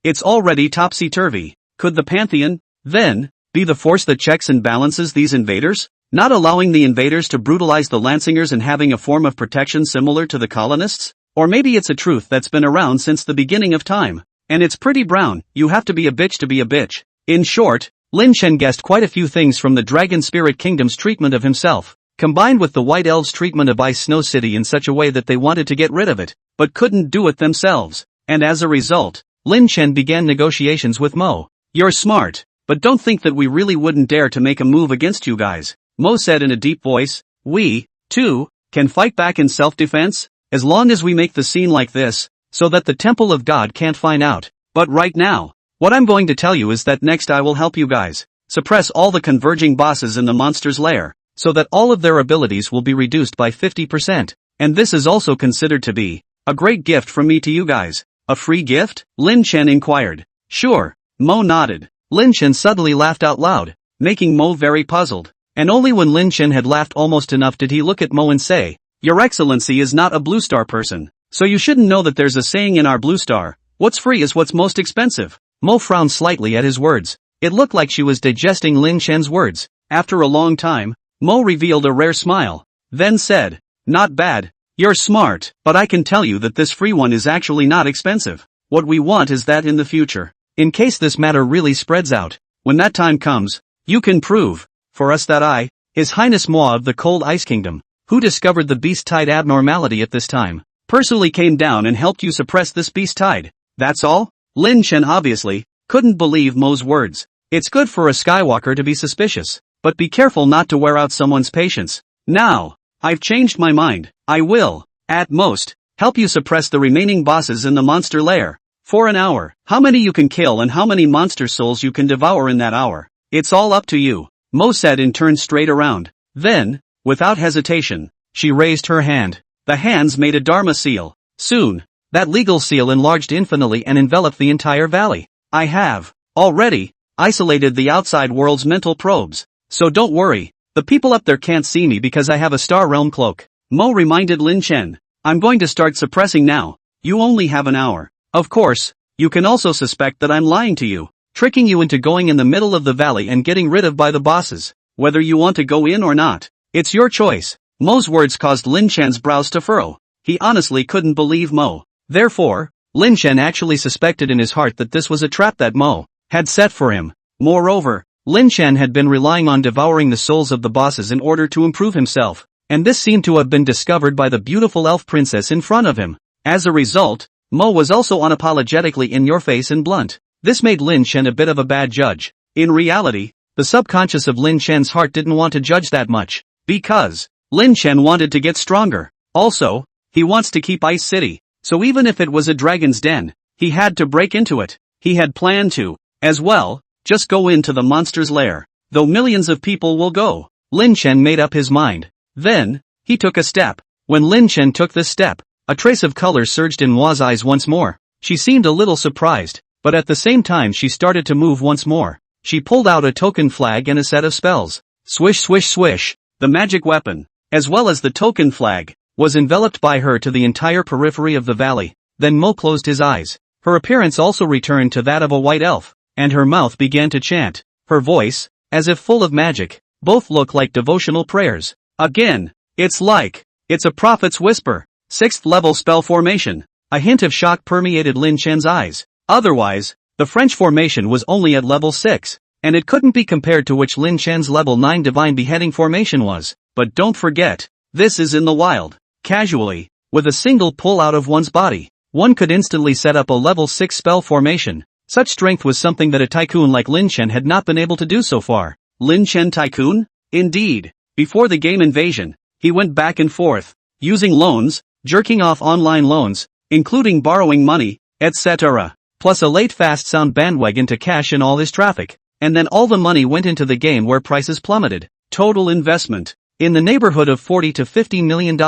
It's already topsy-turvy. Could the Pantheon, then, be the force that checks and balances these invaders? Not allowing the invaders to brutalize the Lancingers and having a form of protection similar to the colonists? Or maybe it's a truth that's been around since the beginning of time. And it's pretty brown. You have to be a bitch to be a bitch. In short, Lin Chen guessed quite a few things from the Dragon Spirit Kingdom's treatment of himself, combined with the White Elves' treatment of Ice Snow City in such a way that they wanted to get rid of it, but couldn't do it themselves. And as a result, Lin Chen began negotiations with Mo. You're smart, but don't think that we really wouldn't dare to make a move against you guys, Mo said in a deep voice. We, too, can fight back in self-defense, as long as we make the scene like this, so that the Temple of God can't find out. But right now, what I'm going to tell you is that next I will help you guys suppress all the converging bosses in the monster's lair, so that all of their abilities will be reduced by 50%. And this is also considered to be a great gift from me to you guys. A free gift? Lin Chen inquired. Sure, Mo nodded. Lin Chen suddenly laughed out loud, making Mo very puzzled. And only when Lin Chen had laughed almost enough did he look at Mo and say, Your Excellency is not a Blue Star person, so you shouldn't know that there's a saying in our Blue Star, what's free is what's most expensive. Mo frowned slightly at his words. It looked like she was digesting Lin Chen's words. After a long time, Mo revealed a rare smile, then said, Not bad. You're smart, but I can tell you that this free one is actually not expensive. What we want is that in the future, in case this matter really spreads out, when that time comes, you can prove, for us that His Highness Mo of the Cold Ice Kingdom, who discovered the beast tide abnormality at this time, personally came down and helped you suppress this beast tide. That's all? Lin Chen obviously couldn't believe Mo's words. It's good for a Skywalker to be suspicious, but be careful not to wear out someone's patience. Now, I've changed my mind. I will, at most, help you suppress the remaining bosses in the monster lair. For an hour. How many you can kill and how many monster souls you can devour in that hour, it's all up to you, Mo said and turned straight around. Then, without hesitation, she raised her hand. The hands made a Dharma seal. Soon, that legal seal enlarged infinitely and enveloped the entire valley. I have, already, isolated the outside world's mental probes. So don't worry, the people up there can't see me because I have a Star Realm cloak. Mo reminded Lin Chen. I'm going to start suppressing now. You only have an hour. Of course, you can also suspect that I'm lying to you, tricking you into going in the middle of the valley and getting rid of by the bosses. Whether you want to go in or not, it's your choice. Mo's words caused Lin Chen's brows to furrow. He honestly couldn't believe Mo. Therefore, Lin Chen actually suspected in his heart that this was a trap that Mo had set for him. Moreover, Lin Chen had been relying on devouring the souls of the bosses in order to improve himself, and this seemed to have been discovered by the beautiful elf princess in front of him. As a result, Mo was also unapologetically in your face and blunt. This made Lin Chen a bit of a bad judge. In reality, the subconscious of Lin Chen's heart didn't want to judge that much, because Lin Chen wanted to get stronger. Also, he wants to keep Ice City, so even if it was a dragon's den, he had to break into it. He had planned to, as well, just go into the monster's lair, though millions of people will go. Lin Chen made up his mind. Then, he took a step. When Lin Chen took this step, a trace of color surged in Mo's eyes once more. She seemed a little surprised, but at the same time she started to move once more. She pulled out a token flag and a set of spells. Swish swish swish. The magic weapon, as well as the token flag, was enveloped by her to the entire periphery of the valley. Then Mo closed his eyes. Her appearance also returned to that of a white elf, and her mouth began to chant. Her voice, as if full of magic, both look like devotional prayers. Again, it's a prophet's whisper. 6th level spell formation. A hint of shock permeated Lin Chen's eyes. Otherwise, the French formation was only at level 6, and it couldn't be compared to which Lin Chen's level 9 divine beheading formation was. But don't forget, this is in the wild. Casually, with a single pull out of one's body, one could instantly set up a level 6 spell formation. Such strength was something that a tycoon like Lin Chen had not been able to do so far. Lin Chen tycoon? Indeed. Before the game invasion, he went back and forth, using loans, jerking off online loans, including borrowing money, etc. Plus a late fast sound bandwagon to cash in all his traffic. And then all the money went into the game where prices plummeted. Total investment, in the neighborhood of $40 to $50 million.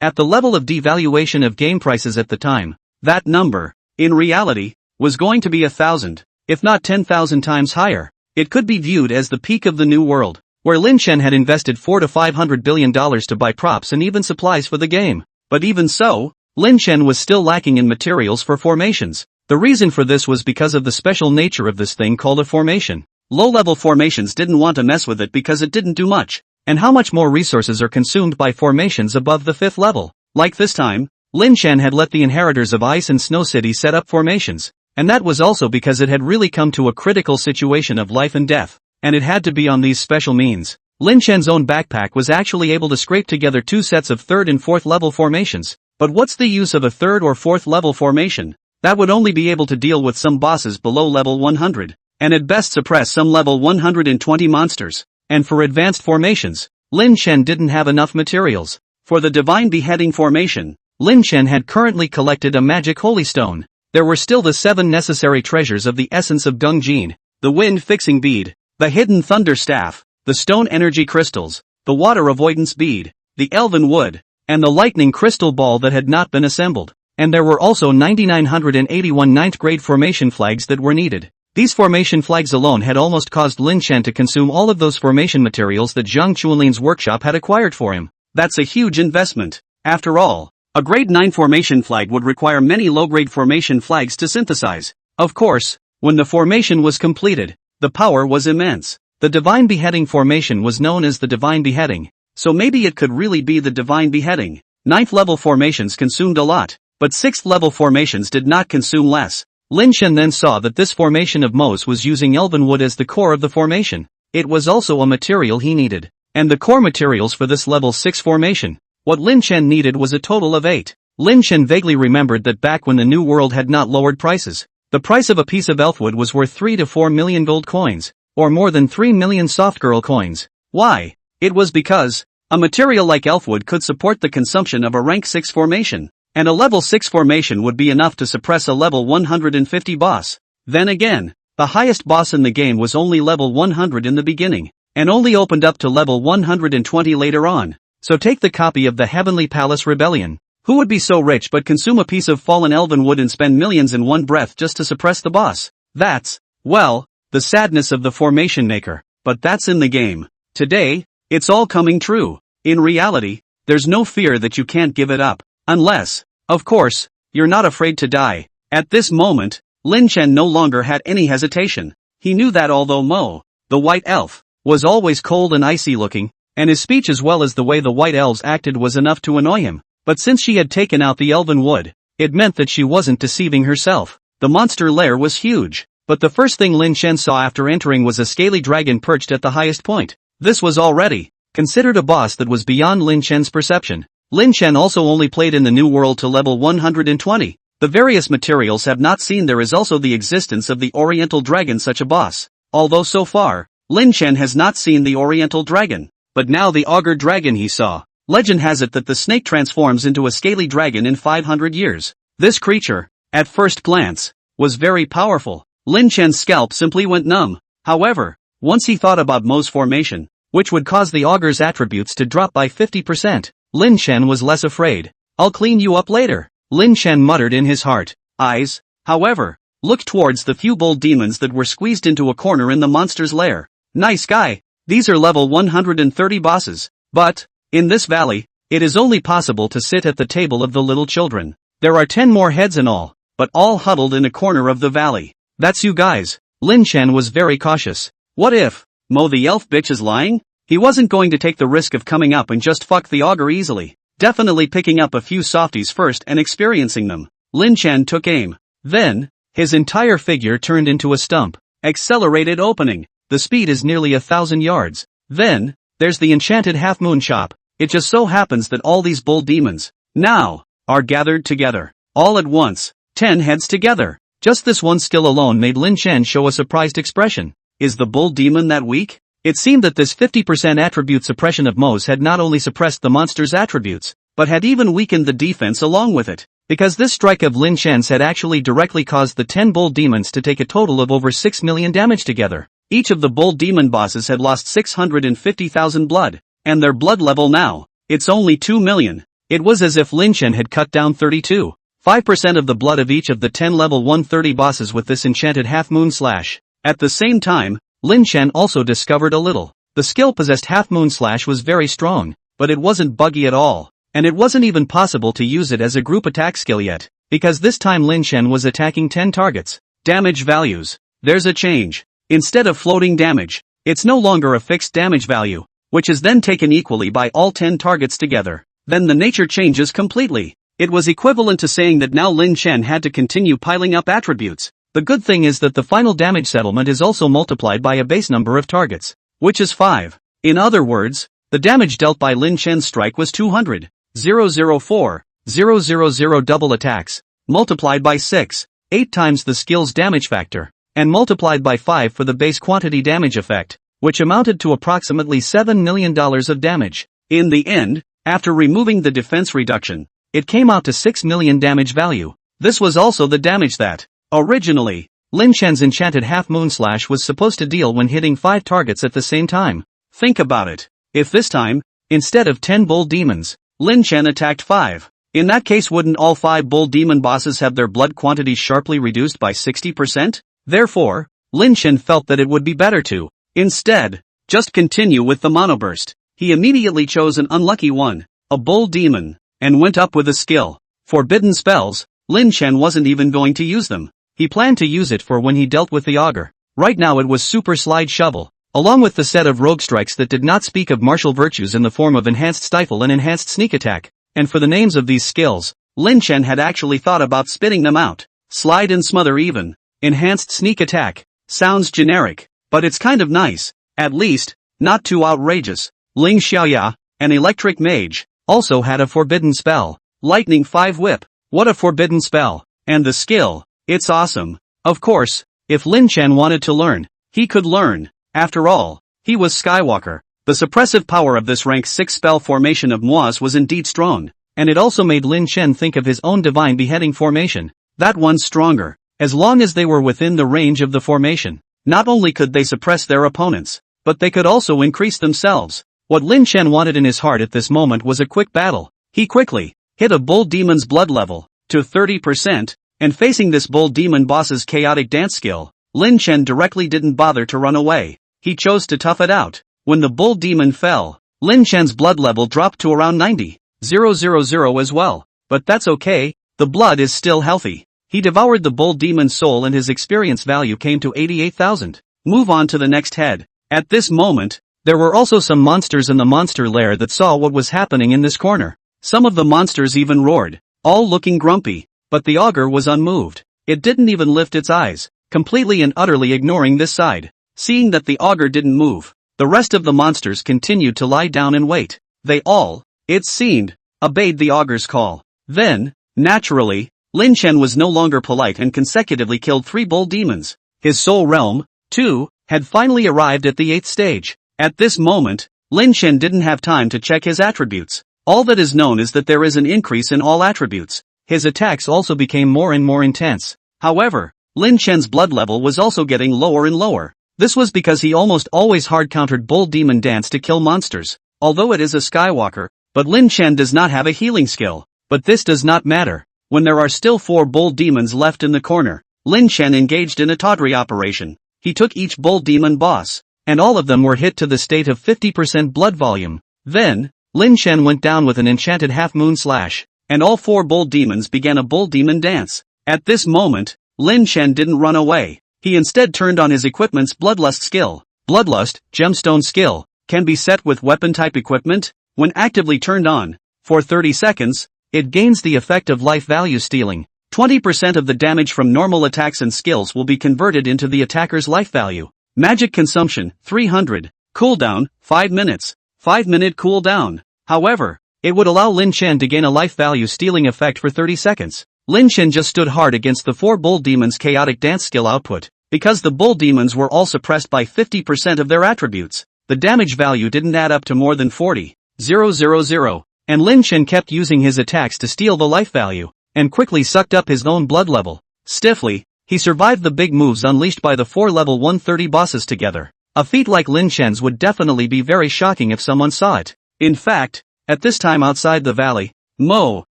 At the level of devaluation of game prices at the time, that number, in reality, was going to be 1,000, if not 10,000 times higher. It could be viewed as the peak of the new world, where Lin Chen had invested $400 to $500 billion to buy props and even supplies for the game. But even so, Lin Chen was still lacking in materials for formations. The reason for this was because of the special nature of this thing called a formation. Low-level formations didn't want to mess with it because it didn't do much. And how much more resources are consumed by formations above the 5th level? Like this time, Lin Chen had let the inheritors of Ice and Snow City set up formations. And that was also because it had really come to a critical situation of life and death. And it had to be on these special means. Lin Chen's own backpack was actually able to scrape together 2 sets of 3rd and 4th level formations. But what's the use of a 3rd or 4th level formation? That would only be able to deal with some bosses below level 100. And at best suppress some level 120 monsters. And for advanced formations, Lin Chen didn't have enough materials. For the divine beheading formation, Lin Chen had currently collected a magic holy stone. There were still the 7 necessary treasures of the essence of Dung Jin, the wind fixing bead, the hidden thunder staff, the stone energy crystals, the water avoidance bead, the elven wood, and the lightning crystal ball that had not been assembled. And there were also 9,981 9th grade formation flags that were needed. These formation flags alone had almost caused Lin Chen to consume all of those formation materials that Zhang Chuanlin's workshop had acquired for him. That's a huge investment. After all, a grade 9 formation flag would require many low-grade formation flags to synthesize. Of course, when the formation was completed, the power was immense. The divine beheading formation was known as the divine beheading, so maybe it could really be the divine beheading. 9th level formations consumed a lot, but 6th level formations did not consume less. Lin Chen then saw that this formation of Mo's was using elven wood as the core of the formation. It was also a material he needed. And the core materials for this level 6 formation, what Lin Chen needed was a total of 8. Lin Chen vaguely remembered that back when the new world had not lowered prices, the price of a piece of elfwood was worth 3 to 4 million gold coins, or more than 3 million soft girl coins. Why? It was because a material like elfwood could support the consumption of a rank 6 formation. And a level 6 formation would be enough to suppress a level 150 boss. Then again, the highest boss in the game was only level 100 in the beginning, and only opened up to level 120 later on. So take the copy of the Heavenly Palace Rebellion. Who would be so rich but consume a piece of fallen elven wood and spend millions in one breath just to suppress the boss? That's, well, the sadness of the formation maker. But that's in the game. Today, it's all coming true. In reality, there's no fear that you can't give it up. Unless, of course, you're not afraid to die. At this moment, Lin Chen no longer had any hesitation. He knew that although Mo, the white elf, was always cold and icy looking, and his speech as well as the way the white elves acted was enough to annoy him. But since she had taken out the elven wood, it meant that she wasn't deceiving herself. The monster lair was huge, but the first thing Lin Chen saw after entering was a scaly dragon perched at the highest point. This was already considered a boss that was beyond Lin Chen's perception. Lin Chen also only played in the new world to level 120. The various materials have not seen there is also the existence of the Oriental Dragon, such a boss. Although so far, Lin Chen has not seen the Oriental Dragon. But now the Augur Dragon he saw. Legend has it that the snake transforms into a scaly dragon in 500 years. This creature, at first glance, was very powerful. Lin Chen's scalp simply went numb. However, once he thought about Mo's formation, which would cause the Augur's attributes to drop by 50%, Lin Chen was less afraid. I'll clean you up later, Lin Chen muttered in his heart. Eyes, however, looked towards the few bold demons that were squeezed into a corner in the monster's lair. Nice guy, these are level 130 bosses. But, in this valley, it is only possible to sit at the table of the little children. There are 10 more heads in all. but all huddled in a corner of the valley. That's you guys. Lin Chen was very cautious. What if Mo the elf bitch is lying? He wasn't going to take the risk of coming up and just fuck the augur easily. Definitely picking up a few softies first and experiencing them. Lin Chen took aim. Then, his entire figure turned into a stump. Accelerated opening. The speed is nearly 1,000 yards. Then, there's the enchanted half-moon shop. It just so happens that all these bull demons, now, are gathered together. All at once. 10 heads together. Just this one skill alone made Lin Chen show a surprised expression. Is the bull demon that weak? It seemed that this 50% attribute suppression of Mo's had not only suppressed the monster's attributes, but had even weakened the defense along with it. Because this strike of Lin Chen's had actually directly caused the 10 bull demons to take a total of over 6 million damage together. Each of the bull demon bosses had lost 650,000 blood, and their blood level now, it's only 2 million. It was as if Lin Chen had cut down 5% of the blood of each of the 10 level 130 bosses with this enchanted half-moon slash. At the same time, Lin Chen also discovered a little. The skill-possessed half-moon slash was very strong, but it wasn't buggy at all, and it wasn't even possible to use it as a group attack skill yet, because this time Lin Chen was attacking 10 targets. Damage values. There's a change. Instead of floating damage, it's no longer a fixed damage value, which is then taken equally by all 10 targets together. Then the nature changes completely. It was equivalent to saying that now Lin Chen had to continue piling up attributes. The good thing is that the final damage settlement is also multiplied by a base number of targets, which is 5. In other words, the damage dealt by Lin Chen's strike was 200,004,000 double attacks, multiplied by 6, 8 times the skill's damage factor, and multiplied by 5 for the base quantity damage effect, which amounted to approximately $7 million of damage. In the end, after removing the defense reduction, it came out to 6 million damage value. This was also the damage that, originally, Lin Chen's enchanted half-moon slash was supposed to deal when hitting 5 targets at the same time. Think about it. If this time, instead of 10 bull demons, Lin Chen attacked 5, in that case wouldn't all 5 bull demon bosses have their blood quantities sharply reduced by 60%? Therefore, Lin Chen felt that it would be better to, instead, just continue with the monoburst. He immediately chose an unlucky one, a bull demon, and went up with a skill. Forbidden spells. Lin Chen wasn't even going to use them. He planned to use it for when he dealt with the augur. Right now it was Super Slide Shovel, along with the set of rogue strikes that did not speak of martial virtues in the form of enhanced stifle and enhanced sneak attack. And for the names of these skills, Lin Chen had actually thought about spitting them out. Slide and smother even. Enhanced sneak attack. Sounds generic, but it's kind of nice. At least, not too outrageous. Ling Xiaoya, an electric mage, also had a forbidden spell. Lightning 5 Whip. What a forbidden spell. And the skill. It's awesome. Of course, if Lin Chen wanted to learn, he could learn. After all, he was Skywalker. The suppressive power of this rank 6 spell formation of Moas was indeed strong, and it also made Lin Chen think of his own divine beheading formation. That one's stronger, as long as they were within the range of the formation. Not only could they suppress their opponents, but they could also increase themselves. What Lin Chen wanted in his heart at this moment was a quick battle. He quickly hit a bull demon's blood level to 30%, and facing this bull demon boss's chaotic dance skill, Lin Chen directly didn't bother to run away. He chose to tough it out. When the bull demon fell, Lin Chen's blood level dropped to around 90,000 as well. But that's okay, the blood is still healthy. He devoured the bull demon's soul and his experience value came to 88,000. Move on to the next head. At this moment, there were also some monsters in the monster lair that saw what was happening in this corner. Some of the monsters even roared, all looking grumpy, but the augur was unmoved. It didn't even lift its eyes, completely and utterly ignoring this side. Seeing that the augur didn't move, the rest of the monsters continued to lie down and wait. They all, it seemed, obeyed the augur's call. Then, naturally, Lin Chen was no longer polite and consecutively killed 3 bull demons. His soul realm, too, had finally arrived at the 8th stage. At this moment, Lin Chen didn't have time to check his attributes. All that is known is that there is an increase in all attributes. His attacks also became more and more intense. However, Lin Chen's blood level was also getting lower and lower. This was because he almost always hard-countered bull demon dance to kill monsters. Although it is a Skywalker, but Lin Chen does not have a healing skill. But this does not matter. When there are still 4 bull demons left in the corner, Lin Chen engaged in a tawdry operation. He took each bull demon boss, and all of them were hit to the state of 50% blood volume. Then, Lin Chen went down with an enchanted half-moon slash, and all 4 bull demons began a bull demon dance. At this moment, Lin Chen didn't run away. He instead turned on his equipment's Bloodlust skill. Bloodlust, gemstone skill, can be set with weapon-type equipment. When actively turned on, for 30 seconds, it gains the effect of life value stealing. 20% of the damage from normal attacks and skills will be converted into the attacker's life value. Magic consumption, 300. Cooldown, 5 minutes. 5-minute cooldown. However, it would allow Lin Chen to gain a life value stealing effect for 30 seconds. Lin Chen just stood hard against the 4 bull demons' chaotic dance skill output. Because the bull demons were all suppressed by 50% of their attributes, the damage value didn't add up to more than 40,000, and Lin Chen kept using his attacks to steal the life value, and quickly sucked up his own blood level. Stiffly, he survived the big moves unleashed by the 4 level 130 bosses together. A feat like Lin Chen's would definitely be very shocking if someone saw it. In fact, at this time outside the valley,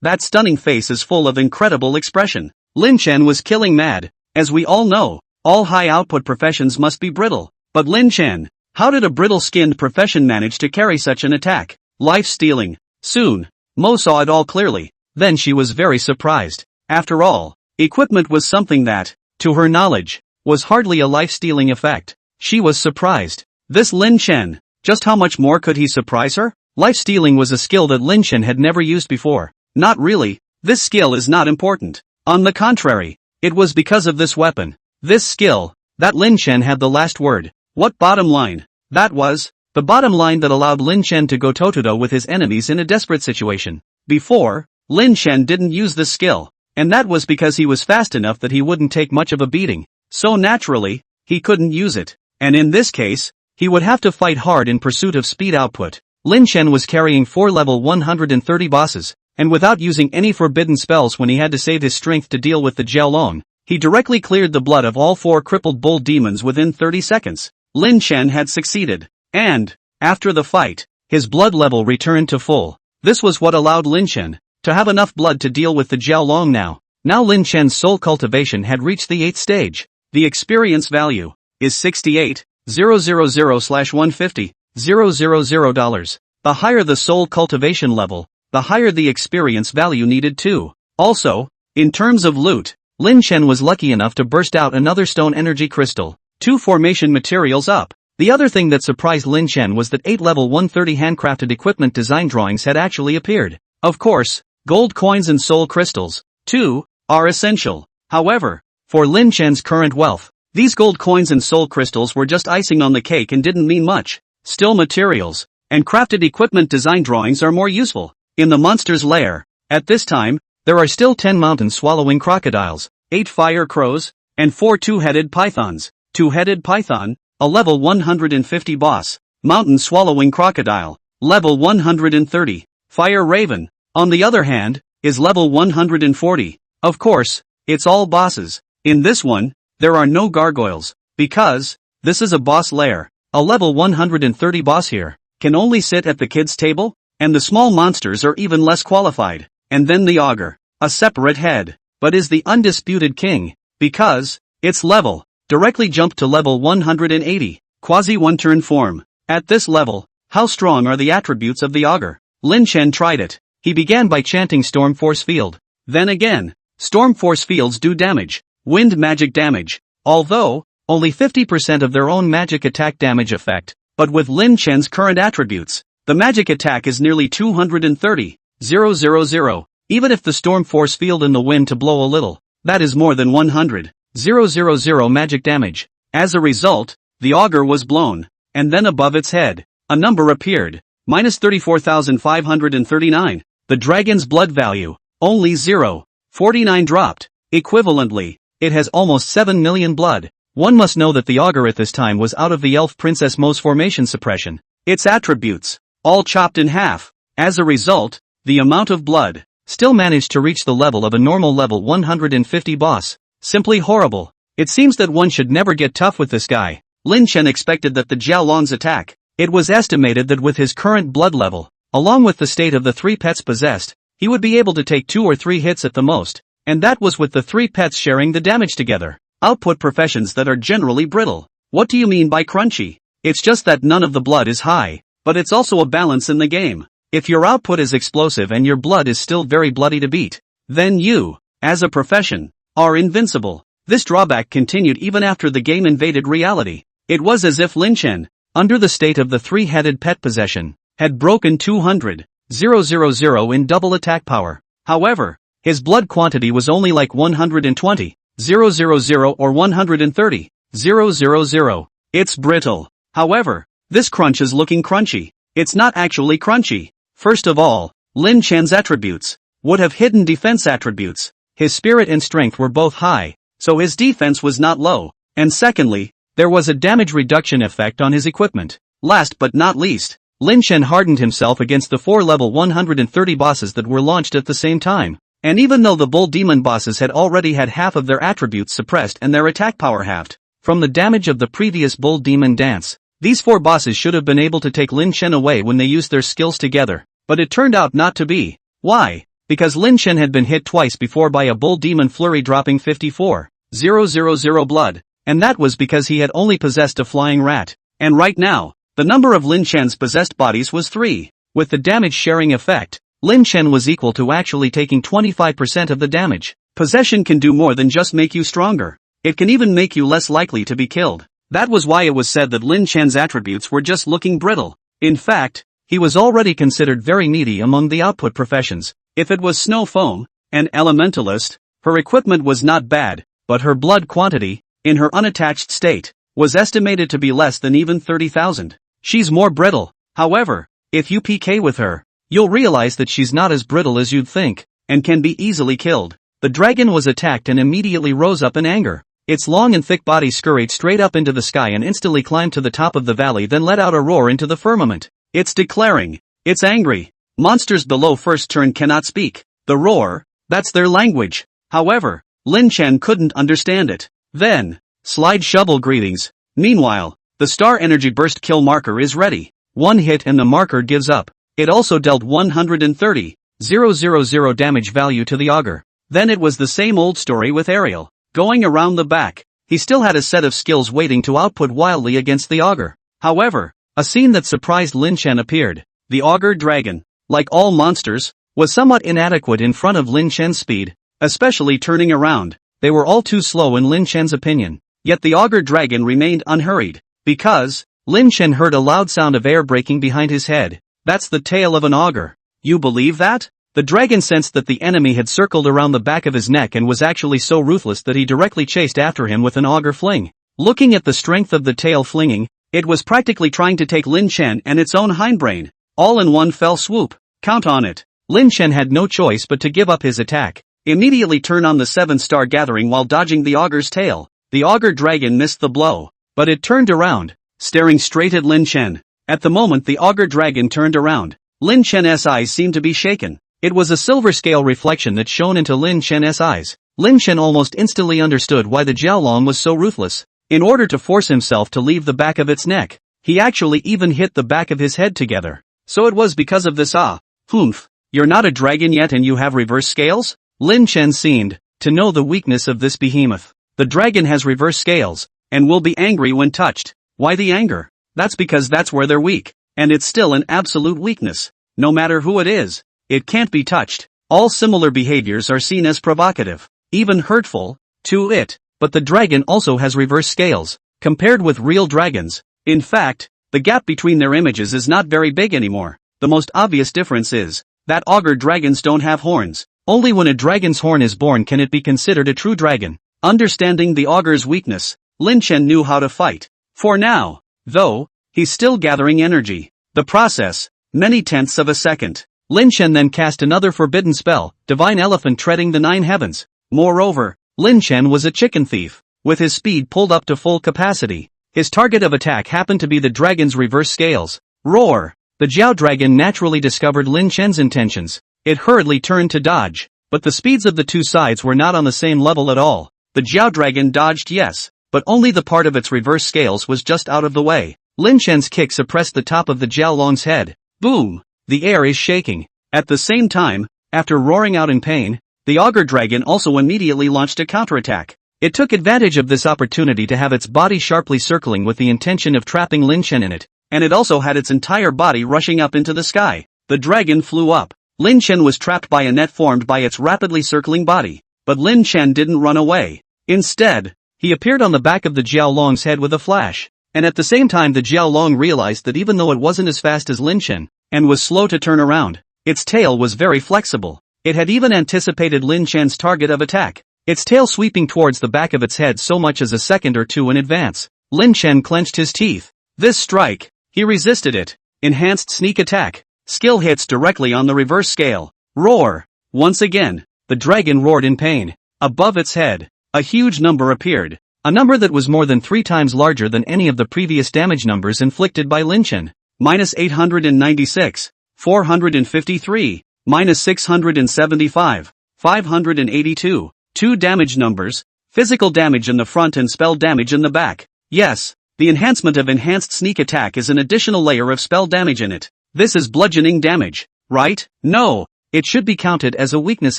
that stunning face is full of incredible expression. Lin Chen was killing mad. As we all know, all high-output professions must be brittle. But Lin Chen, how did a brittle-skinned profession manage to carry such an attack? Life-stealing. Soon, Mo saw it all clearly. Then she was very surprised. After all, equipment was something that, to her knowledge, was hardly a life-stealing effect. She was surprised. This Lin Chen, just how much more could he surprise her? Life-stealing was a skill that Lin Chen had never used before. Not really, this skill is not important. On the contrary, it was because of this weapon, this skill, that Lin Chen had the last word. What bottom line? That was the bottom line that allowed Lin Chen to go toe-to-toe with his enemies in a desperate situation. Before, Lin Chen didn't use this skill, and that was because he was fast enough that he wouldn't take much of a beating. So naturally, he couldn't use it. And in this case, he would have to fight hard in pursuit of speed output. Lin Chen was carrying 4 level 130 bosses, and without using any forbidden spells when he had to save his strength to deal with the Jiaolong, he directly cleared the blood of all 4 crippled bull demons within 30 seconds. Lin Chen had succeeded. And, after the fight, his blood level returned to full. This was what allowed Lin Chen to have enough blood to deal with the Jiaolong now. Now Lin Chen's soul cultivation had reached the 8th stage. The experience value is 68,000/150,000 dollars. The higher the soul cultivation level, the higher the experience value needed too. Also, in terms of loot, Lin Chen was lucky enough to burst out another stone energy crystal, 2 formation materials up. The other thing that surprised Lin Chen was that 8 level 130 handcrafted equipment design drawings had actually appeared. Of course, gold coins and soul crystals, too, are essential. However, for Lin Chen's current wealth, these gold coins and soul crystals were just icing on the cake and didn't mean much. Still, materials and crafted equipment design drawings are more useful. In the monster's lair, at this time, there are still 10 mountain-swallowing crocodiles, 8 fire crows, and 4 two-headed pythons. Two-headed python, a level 150 boss. Mountain-swallowing crocodile, level 130. Fire raven, on the other hand, is level 140. Of course, it's all bosses. In this one, there are no gargoyles, because this is a boss lair. A level 130 boss here can only sit at the kids' table, and the small monsters are even less qualified. And then the ogre, a separate head, but is the undisputed king, because its level directly jumped to level 180, quasi one-turn form. At this level, how strong are the attributes of the ogre? Lin Chen tried it. He began by chanting Storm Force Field. Then again, Storm Force Fields do damage, wind magic damage, although only 50% of their own magic attack damage effect, but with Lin Chen's current attributes, the magic attack is nearly 230,000. Even if the Storm Force Field in the wind to blow a little, that is more than 100,000 magic damage. As a result, the auger was blown, and then above its head, a number appeared, minus 34,539. The dragon's blood value, only 0.49 dropped. Equivalently, it has almost 7 million blood. One must know that the auger at this time was out of the elf princess Mo's formation suppression. Its attributes, all chopped in half. As a result, the amount of blood still managed to reach the level of a normal level 150 boss. Simply horrible. It seems that one should never get tough with this guy. Lin Chen expected that the Jiaolong's attack. It was estimated that with his current blood level, along with the state of the 3 pets possessed, he would be able to take 2 or 3 hits at the most, and that was with the 3 pets sharing the damage together. Output professions that are generally brittle. What do you mean by crunchy? It's just that none of the blood is high, but it's also a balance in the game. If your output is explosive and your blood is still very bloody to beat, then you, as a profession, are invincible. This drawback continued even after the game invaded reality. It was as if Lin Chen, under the state of the three-headed pet possession, had broken 200,000 in double attack power. However, his blood quantity was only like 120,000 or 130,000. It's brittle. However, this crunch is looking crunchy. It's not actually crunchy. First of all, Lin Chen's attributes would have hidden defense attributes. His spirit and strength were both high, so his defense was not low. And secondly, there was a damage reduction effect on his equipment. Last but not least, Lin Chen hardened himself against the 4 level 130 bosses that were launched at the same time. And even though the Bull Demon bosses had already had half of their attributes suppressed and their attack power halved from the damage of the previous Bull Demon dance, these 4 bosses should have been able to take Lin Chen away when they used their skills together. But it turned out not to be. Why? Because Lin Chen had been hit twice before by a Bull Demon flurry dropping 54,000 blood. And that was because he had only possessed a flying rat. And right now, the number of Lin Chen's possessed bodies was 3. With the damage sharing effect, Lin Chen was equal to actually taking 25% of the damage. Possession can do more than just make you stronger. It can even make you less likely to be killed. That was why it was said that Lin Chen's attributes were just looking brittle. In fact, he was already considered very needy among the output professions. If it was Snow Foam, an elementalist, her equipment was not bad, but her blood quantity, in her unattached state, was estimated to be less than even 30,000. She's more brittle. However, if you PK with her, you'll realize that she's not as brittle as you'd think, and can be easily killed. The dragon was attacked and immediately rose up in anger. Its long and thick body scurried straight up into the sky and instantly climbed to the top of the valley, then let out a roar into the firmament. It's declaring. It's angry. Monsters below first turn cannot speak. The roar, that's their language. However, Lin Chen couldn't understand it. Then, slide shovel greetings. Meanwhile, the star energy burst kill marker is ready. One hit and the marker gives up. It also dealt 130,000 damage value to the augur. Then it was the same old story with Ariel. Going around the back, he still had a set of skills waiting to output wildly against the augur. However, a scene that surprised Lin Chen appeared. The augur dragon, like all monsters, was somewhat inadequate in front of Lin Chen's speed, especially turning around. They were all too slow in Lin Chen's opinion. Yet the augur dragon remained unhurried, because Lin Chen heard a loud sound of air breaking behind his head. That's the tail of an augur. You believe that? The dragon sensed that the enemy had circled around the back of his neck and was actually so ruthless that he directly chased after him with an augur fling. Looking at the strength of the tail flinging, it was practically trying to take Lin Chen and its own hindbrain, all in one fell swoop. Count on it. Lin Chen had no choice but to give up his attack. Immediately turn on the 7-star gathering while dodging the augur's tail. The augur dragon missed the blow, but it turned around, staring straight at Lin Chen. At the moment the augur dragon turned around, Lin Chen's eyes seemed to be shaken. It was a silver scale reflection that shone into Lin Chen's eyes. Lin Chen almost instantly understood why the Jiaolong was so ruthless. In order to force himself to leave the back of its neck, he actually even hit the back of his head together. So it was because of this. Humph, you're not a dragon yet and you have reverse scales? Lin Chen seemed to know the weakness of this behemoth. The dragon has reverse scales, and will be angry when touched. Why the anger? That's because that's where they're weak, and it's still an absolute weakness. No matter who it is, it can't be touched. All similar behaviors are seen as provocative, even hurtful, to it. But the dragon also has reverse scales, compared with real dragons. In fact, the gap between their images is not very big anymore. The most obvious difference is that augur dragons don't have horns. Only when a dragon's horn is born can it be considered a true dragon. Understanding the augur's weakness, Lin Chen knew how to fight. For now, though, he's still gathering energy. The process, many tenths of a second. Lin Chen then cast another forbidden spell, Divine Elephant treading the 9 heavens. Moreover, Lin Chen was a chicken thief, with his speed pulled up to full capacity. His target of attack happened to be the dragon's reverse scales. Roar! The Jiao dragon naturally discovered Lin Chen's intentions. It hurriedly turned to dodge, but the speeds of the two sides were not on the same level at all. The Jiao dragon dodged, yes, but only the part of its reverse scales was just out of the way. Lin Chen's kick suppressed the top of the Jiaolong's head. Boom! The air is shaking. At the same time, after roaring out in pain, the augur dragon also immediately launched a counterattack. It took advantage of this opportunity to have its body sharply circling with the intention of trapping Lin Chen in it, and it also had its entire body rushing up into the sky. The dragon flew up. Lin Chen was trapped by a net formed by its rapidly circling body, but Lin Chen didn't run away. Instead, he appeared on the back of the Jiaolong's head with a flash, and at the same time the Jiaolong realized that even though it wasn't as fast as Lin Chen, and was slow to turn around, its tail was very flexible. It had even anticipated Lin Chen's target of attack, its tail sweeping towards the back of its head so much as a second or two in advance. Lin Chen clenched his teeth. This strike, he resisted it. Enhanced sneak attack. Skill hits directly on the reverse scale. Roar. Once again, the dragon roared in pain. Above its head, a huge number appeared. A number that was more than 3 times larger than any of the previous damage numbers inflicted by Lin Chen. -896, 453, -675, 582. 2 damage numbers, physical damage in the front and spell damage in the back. Yes, the enhancement of enhanced sneak attack is an additional layer of spell damage in it. This is bludgeoning damage, right? No, it should be counted as a weakness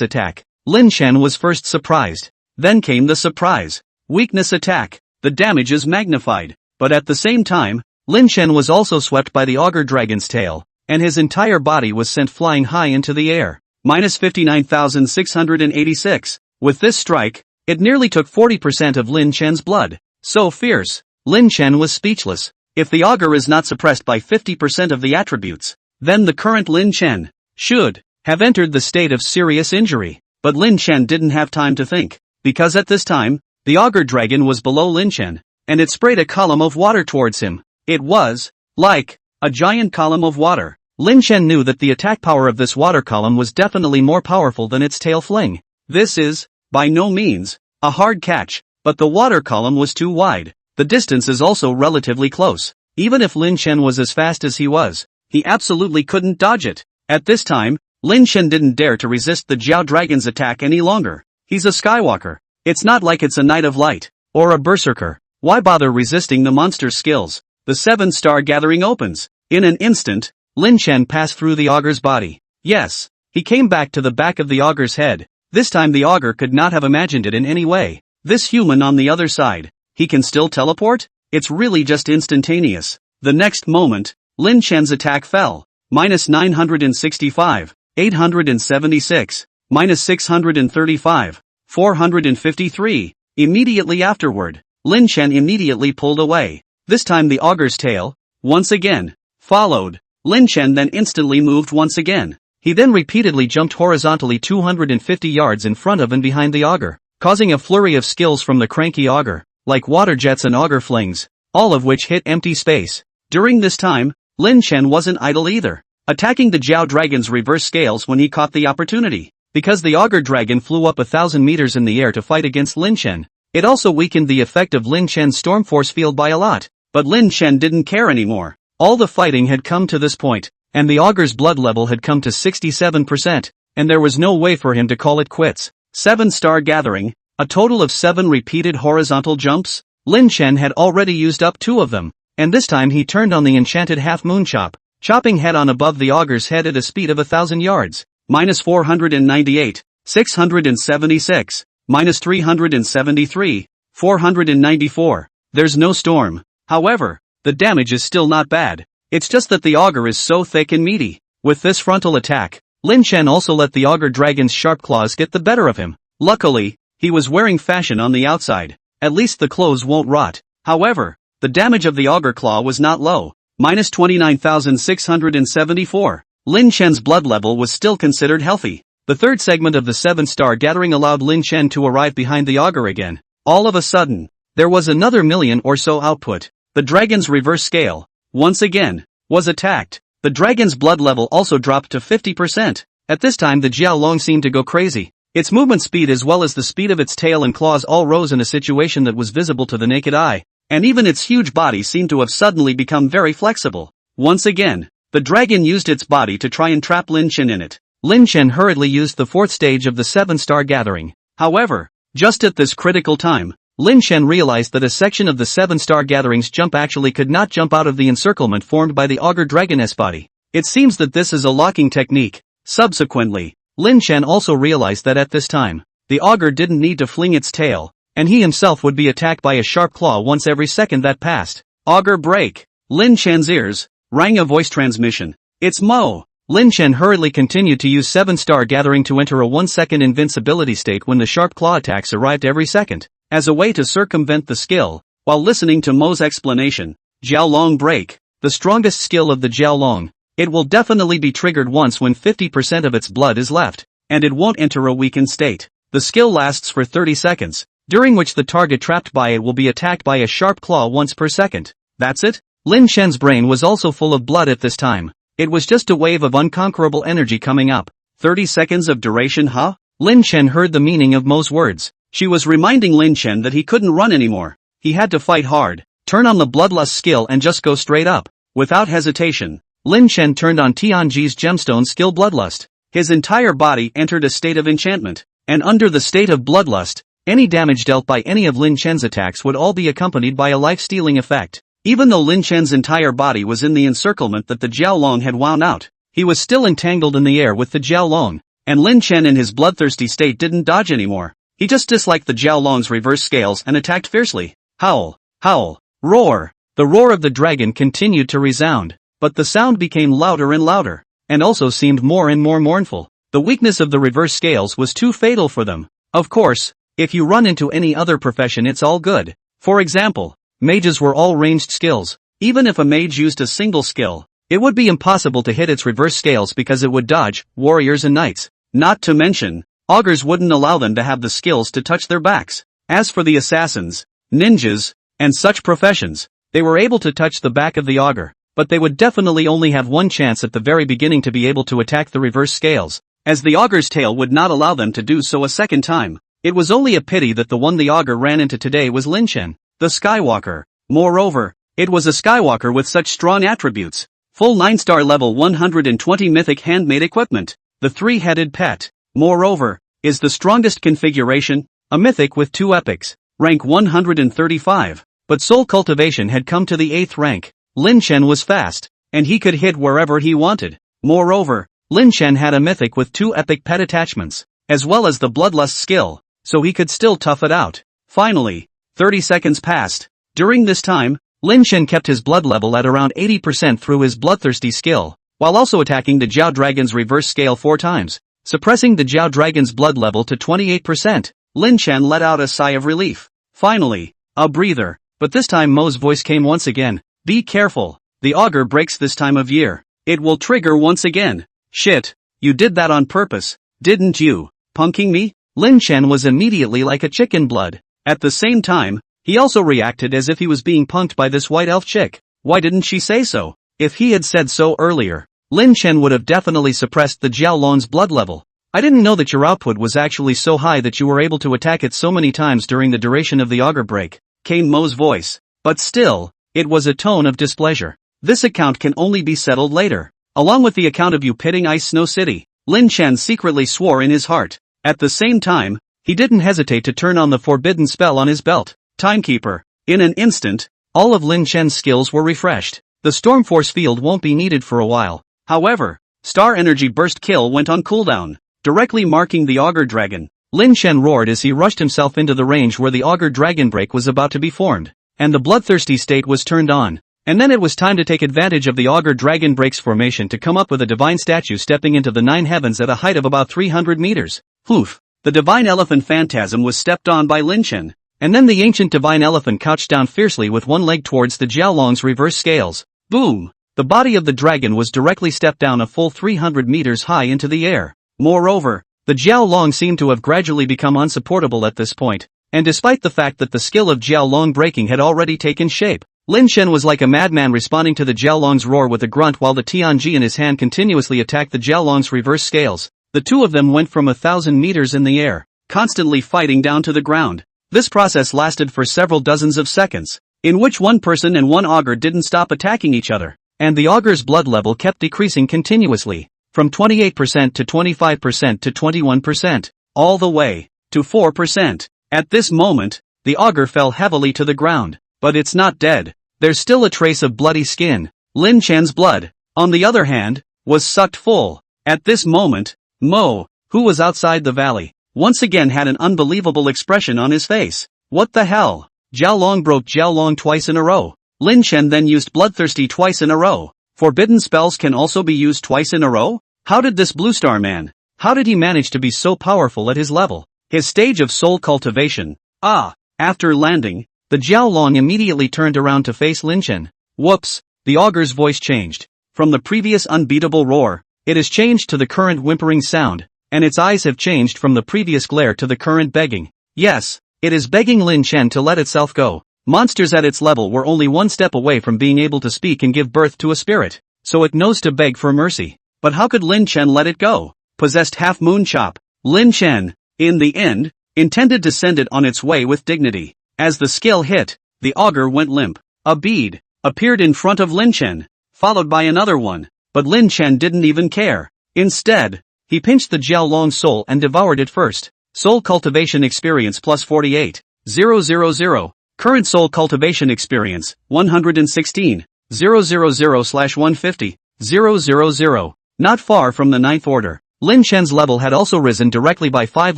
attack. Lin Chen was first surprised. Then came the surprise. Weakness attack. The damage is magnified. But at the same time, Lin Chen was also swept by the auger dragon's tail, and his entire body was sent flying high into the air. -59,686. With this strike, it nearly took 40% of Lin Chen's blood. So fierce. Lin Chen was speechless. If the auger is not suppressed by 50% of the attributes, then the current Lin Chen should have entered the state of serious injury. But Lin Chen didn't have time to think, because at this time, the auger dragon was below Lin Chen, and it sprayed a column of water towards him. It was like a giant column of water. Lin Chen knew that the attack power of this water column was definitely more powerful than its tail fling. This is, by no means, a hard catch, but the water column was too wide. The distance is also relatively close. Even if Lin Chen was as fast as he was, he absolutely couldn't dodge it. At this time, Lin Chen didn't dare to resist the Jiao Dragon's attack any longer. He's a Skywalker. It's not like it's a Knight of Light, or a Berserker. Why bother resisting the monster's skills? The 7-star gathering opens. In an instant, Lin Chen passed through the auger's body. Yes, he came back to the back of the auger's head. This time the auger could not have imagined it in any way. This human on the other side, he can still teleport? It's really just instantaneous. The next moment, Lin Chen's attack fell. -965, 876, -635, 453. Immediately afterward, Lin Chen immediately pulled away. This time the auger's tail, once again, followed. Lin Chen then instantly moved once again. He then repeatedly jumped horizontally 250 yards in front of and behind the auger, causing a flurry of skills from the cranky auger, like water jets and auger flings, all of which hit empty space. During this time, Lin Chen wasn't idle either, attacking the Jiao Dragon's reverse scales when he caught the opportunity. Because the auger dragon flew up 1,000 meters in the air to fight against Lin Chen, it also weakened the effect of Lin Chen's storm force field by a lot. But Lin Chen didn't care anymore. All the fighting had come to this point, and the auger's blood level had come to 67%, and there was no way for him to call it quits. 7-star gathering, a total of 7 repeated horizontal jumps. Lin Chen had already used up 2 of them, and this time he turned on the enchanted half-moon chop, chopping head-on above the auger's head at a speed of 1,000 yards. -498, 676, -373, 494. There's no storm. However, the damage is still not bad. It's just that the auger is so thick and meaty. With this frontal attack, Lin Chen also let the auger dragon's sharp claws get the better of him. Luckily, he was wearing fashion on the outside. At least the clothes won't rot. However, the damage of the auger claw was not low. -29,674. Lin Chen's blood level was still considered healthy. The third segment of the 7-star gathering allowed Lin Chen to arrive behind the auger again. All of a sudden, there was another million or so output. The dragon's reverse scale, once again, was attacked. The dragon's blood level also dropped to 50%. At this time the Jiaolong seemed to go crazy. Its movement speed as well as the speed of its tail and claws all rose in a situation that was visible to the naked eye, and even its huge body seemed to have suddenly become very flexible. Once again, the dragon used its body to try and trap Lin Chen in it. Lin Chen hurriedly used the 4th stage of the 7-star gathering. However, just at this critical time, Lin Chen realized that a section of the 7-star gathering's jump actually could not jump out of the encirclement formed by the auger dragoness body. It seems that this is a locking technique. Subsequently, Lin Chen also realized that at this time, the auger didn't need to fling its tail, and he himself would be attacked by a sharp claw once every second that passed. Auger break. Lin Chen's ears rang a voice transmission. It's Mo. Lin Chen hurriedly continued to use 7-star gathering to enter a 1-second invincibility state when the sharp claw attacks arrived every second, as a way to circumvent the skill. While listening to Mo's explanation, Jiaolong break, the strongest skill of the Jiaolong. It will definitely be triggered once when 50% of its blood is left, and it won't enter a weakened state. The skill lasts for 30 seconds, during which the target trapped by it will be attacked by a sharp claw once per second. That's it? Lin Chen's brain was also full of blood at this time. It was just a wave of unconquerable energy coming up. 30 seconds of duration, huh? Lin Chen heard the meaning of Mo's words. She was reminding Lin Chen that he couldn't run anymore. He had to fight hard, turn on the bloodlust skill and just go straight up. Without hesitation, Lin Chen turned on Tianji's gemstone skill bloodlust. His entire body entered a state of enchantment, and under the state of bloodlust, any damage dealt by any of Lin Chen's attacks would all be accompanied by a life-stealing effect. Even though Lin Chen's entire body was in the encirclement that the Jiaolong had wound out, he was still entangled in the air with the Jiaolong, and Lin Chen in his bloodthirsty state didn't dodge anymore. He just disliked the Jiaolong's reverse scales and attacked fiercely. Howl, howl, roar. The roar of the dragon continued to resound, but the sound became louder and louder, and also seemed more and more mournful. The weakness of the reverse scales was too fatal for them. Of course, if you run into any other profession it's all good. For example, mages were all ranged skills. Even if a mage used a single skill, it would be impossible to hit its reverse scales because it would dodge warriors and knights. Not to mention, augurs wouldn't allow them to have the skills to touch their backs. As for the assassins, ninjas, and such professions, they were able to touch the back of the augur, but they would definitely only have one chance at the very beginning to be able to attack the reverse scales, as the augur's tail would not allow them to do so a second time. It was only a pity that the one the augur ran into today was Lin Chen, the Skywalker. Moreover, it was a Skywalker with such strong attributes. Full 9-star level 120 mythic handmade equipment. The 3-headed pet, moreover, is the strongest configuration, a mythic with 2 epics, rank 135. But soul cultivation had come to the 8th rank. Lin Chen was fast, and he could hit wherever he wanted. Moreover, Lin Chen had a mythic with 2 epic pet attachments, as well as the bloodlust skill, so he could still tough it out. Finally, 30 seconds passed. During this time, Lin Chen kept his blood level at around 80% through his bloodthirsty skill, while also attacking the Jiao Dragon's reverse scale 4 times, suppressing the Jiao Dragon's blood level to 28%. Lin Chen let out a sigh of relief. Finally, a breather, but this time Mo's voice came once again. Be careful, the augur breaks this time of year. It will trigger once again. Shit, you did that on purpose, didn't you? Punking me? Lin Chen was immediately like a chicken blood. At the same time, he also reacted as if he was being punked by this white elf chick. Why didn't she say so? If he had said so earlier, Lin Chen would have definitely suppressed the Jiaolong's blood level. I didn't know that your output was actually so high that you were able to attack it so many times during the duration of the augur break, came Mo's voice. But still, it was a tone of displeasure. This account can only be settled later. Along with the account of you pitting Ice Snow City, Lin Chen secretly swore in his heart. At the same time, he didn't hesitate to turn on the forbidden spell on his belt, Timekeeper. In an instant, all of Lin Chen's skills were refreshed. The Storm Force field won't be needed for a while. However, Star Energy Burst Kill went on cooldown, directly marking the augur dragon. Lin Chen roared as he rushed himself into the range where the augur dragon break was about to be formed, and the bloodthirsty state was turned on. And then it was time to take advantage of the augur dragon break's formation to come up with a divine statue stepping into the 9 heavens at a height of about 300 meters. Poof! The divine elephant phantasm was stepped on by Lin Chen, and then the ancient divine elephant couched down fiercely with one leg towards the Jiaolong's reverse scales. Boom! The body of the dragon was directly stepped down a full 300 meters high into the air. Moreover, the Jiaolong seemed to have gradually become unsupportable at this point, and despite the fact that the skill of Jiaolong breaking had already taken shape, Lin Chen was like a madman responding to the Jiaolong's roar with a grunt while the Tianji in his hand continuously attacked the Jiaolong's reverse scales. The two of them went from 1,000 meters in the air, constantly fighting down to the ground. This process lasted for several dozens of seconds, in which one person and one augur didn't stop attacking each other, and the augur's blood level kept decreasing continuously, from 28% to 25% to 21%, all the way to 4%. At this moment, the augur fell heavily to the ground, but it's not dead. There's still a trace of bloody skin. Lin Chen's blood, on the other hand, was sucked full. At this moment, Mo, who was outside the valley, once again had an unbelievable expression on his face. What the hell? Jiaolong broke Jiaolong twice in a row. Lin Chen then used Bloodthirsty twice in a row. Forbidden spells can also be used twice in a row? How did this Blue Star man? How did he manage to be so powerful at his level? His stage of soul cultivation. After landing, the Jiaolong immediately turned around to face Lin Chen. Whoops, the augur's voice changed. From the previous unbeatable roar, it has changed to the current whimpering sound, and its eyes have changed from the previous glare to the current begging. Yes, it is begging Lin Chen to let itself go. Monsters at its level were only one step away from being able to speak and give birth to a spirit, so it knows to beg for mercy. But how could Lin Chen let it go? Possessed Half Moon Chop. Lin Chen, in the end, intended to send it on its way with dignity. As the skill hit, the augur went limp. A bead appeared in front of Lin Chen, followed by another one, but Lin Chen didn't even care. Instead, he pinched the Jiaolong soul and devoured it first. Soul cultivation experience plus 48,000. Current soul cultivation experience, 116, 000/150, 000. Not far from the 9th order, Lin Chen's level had also risen directly by 5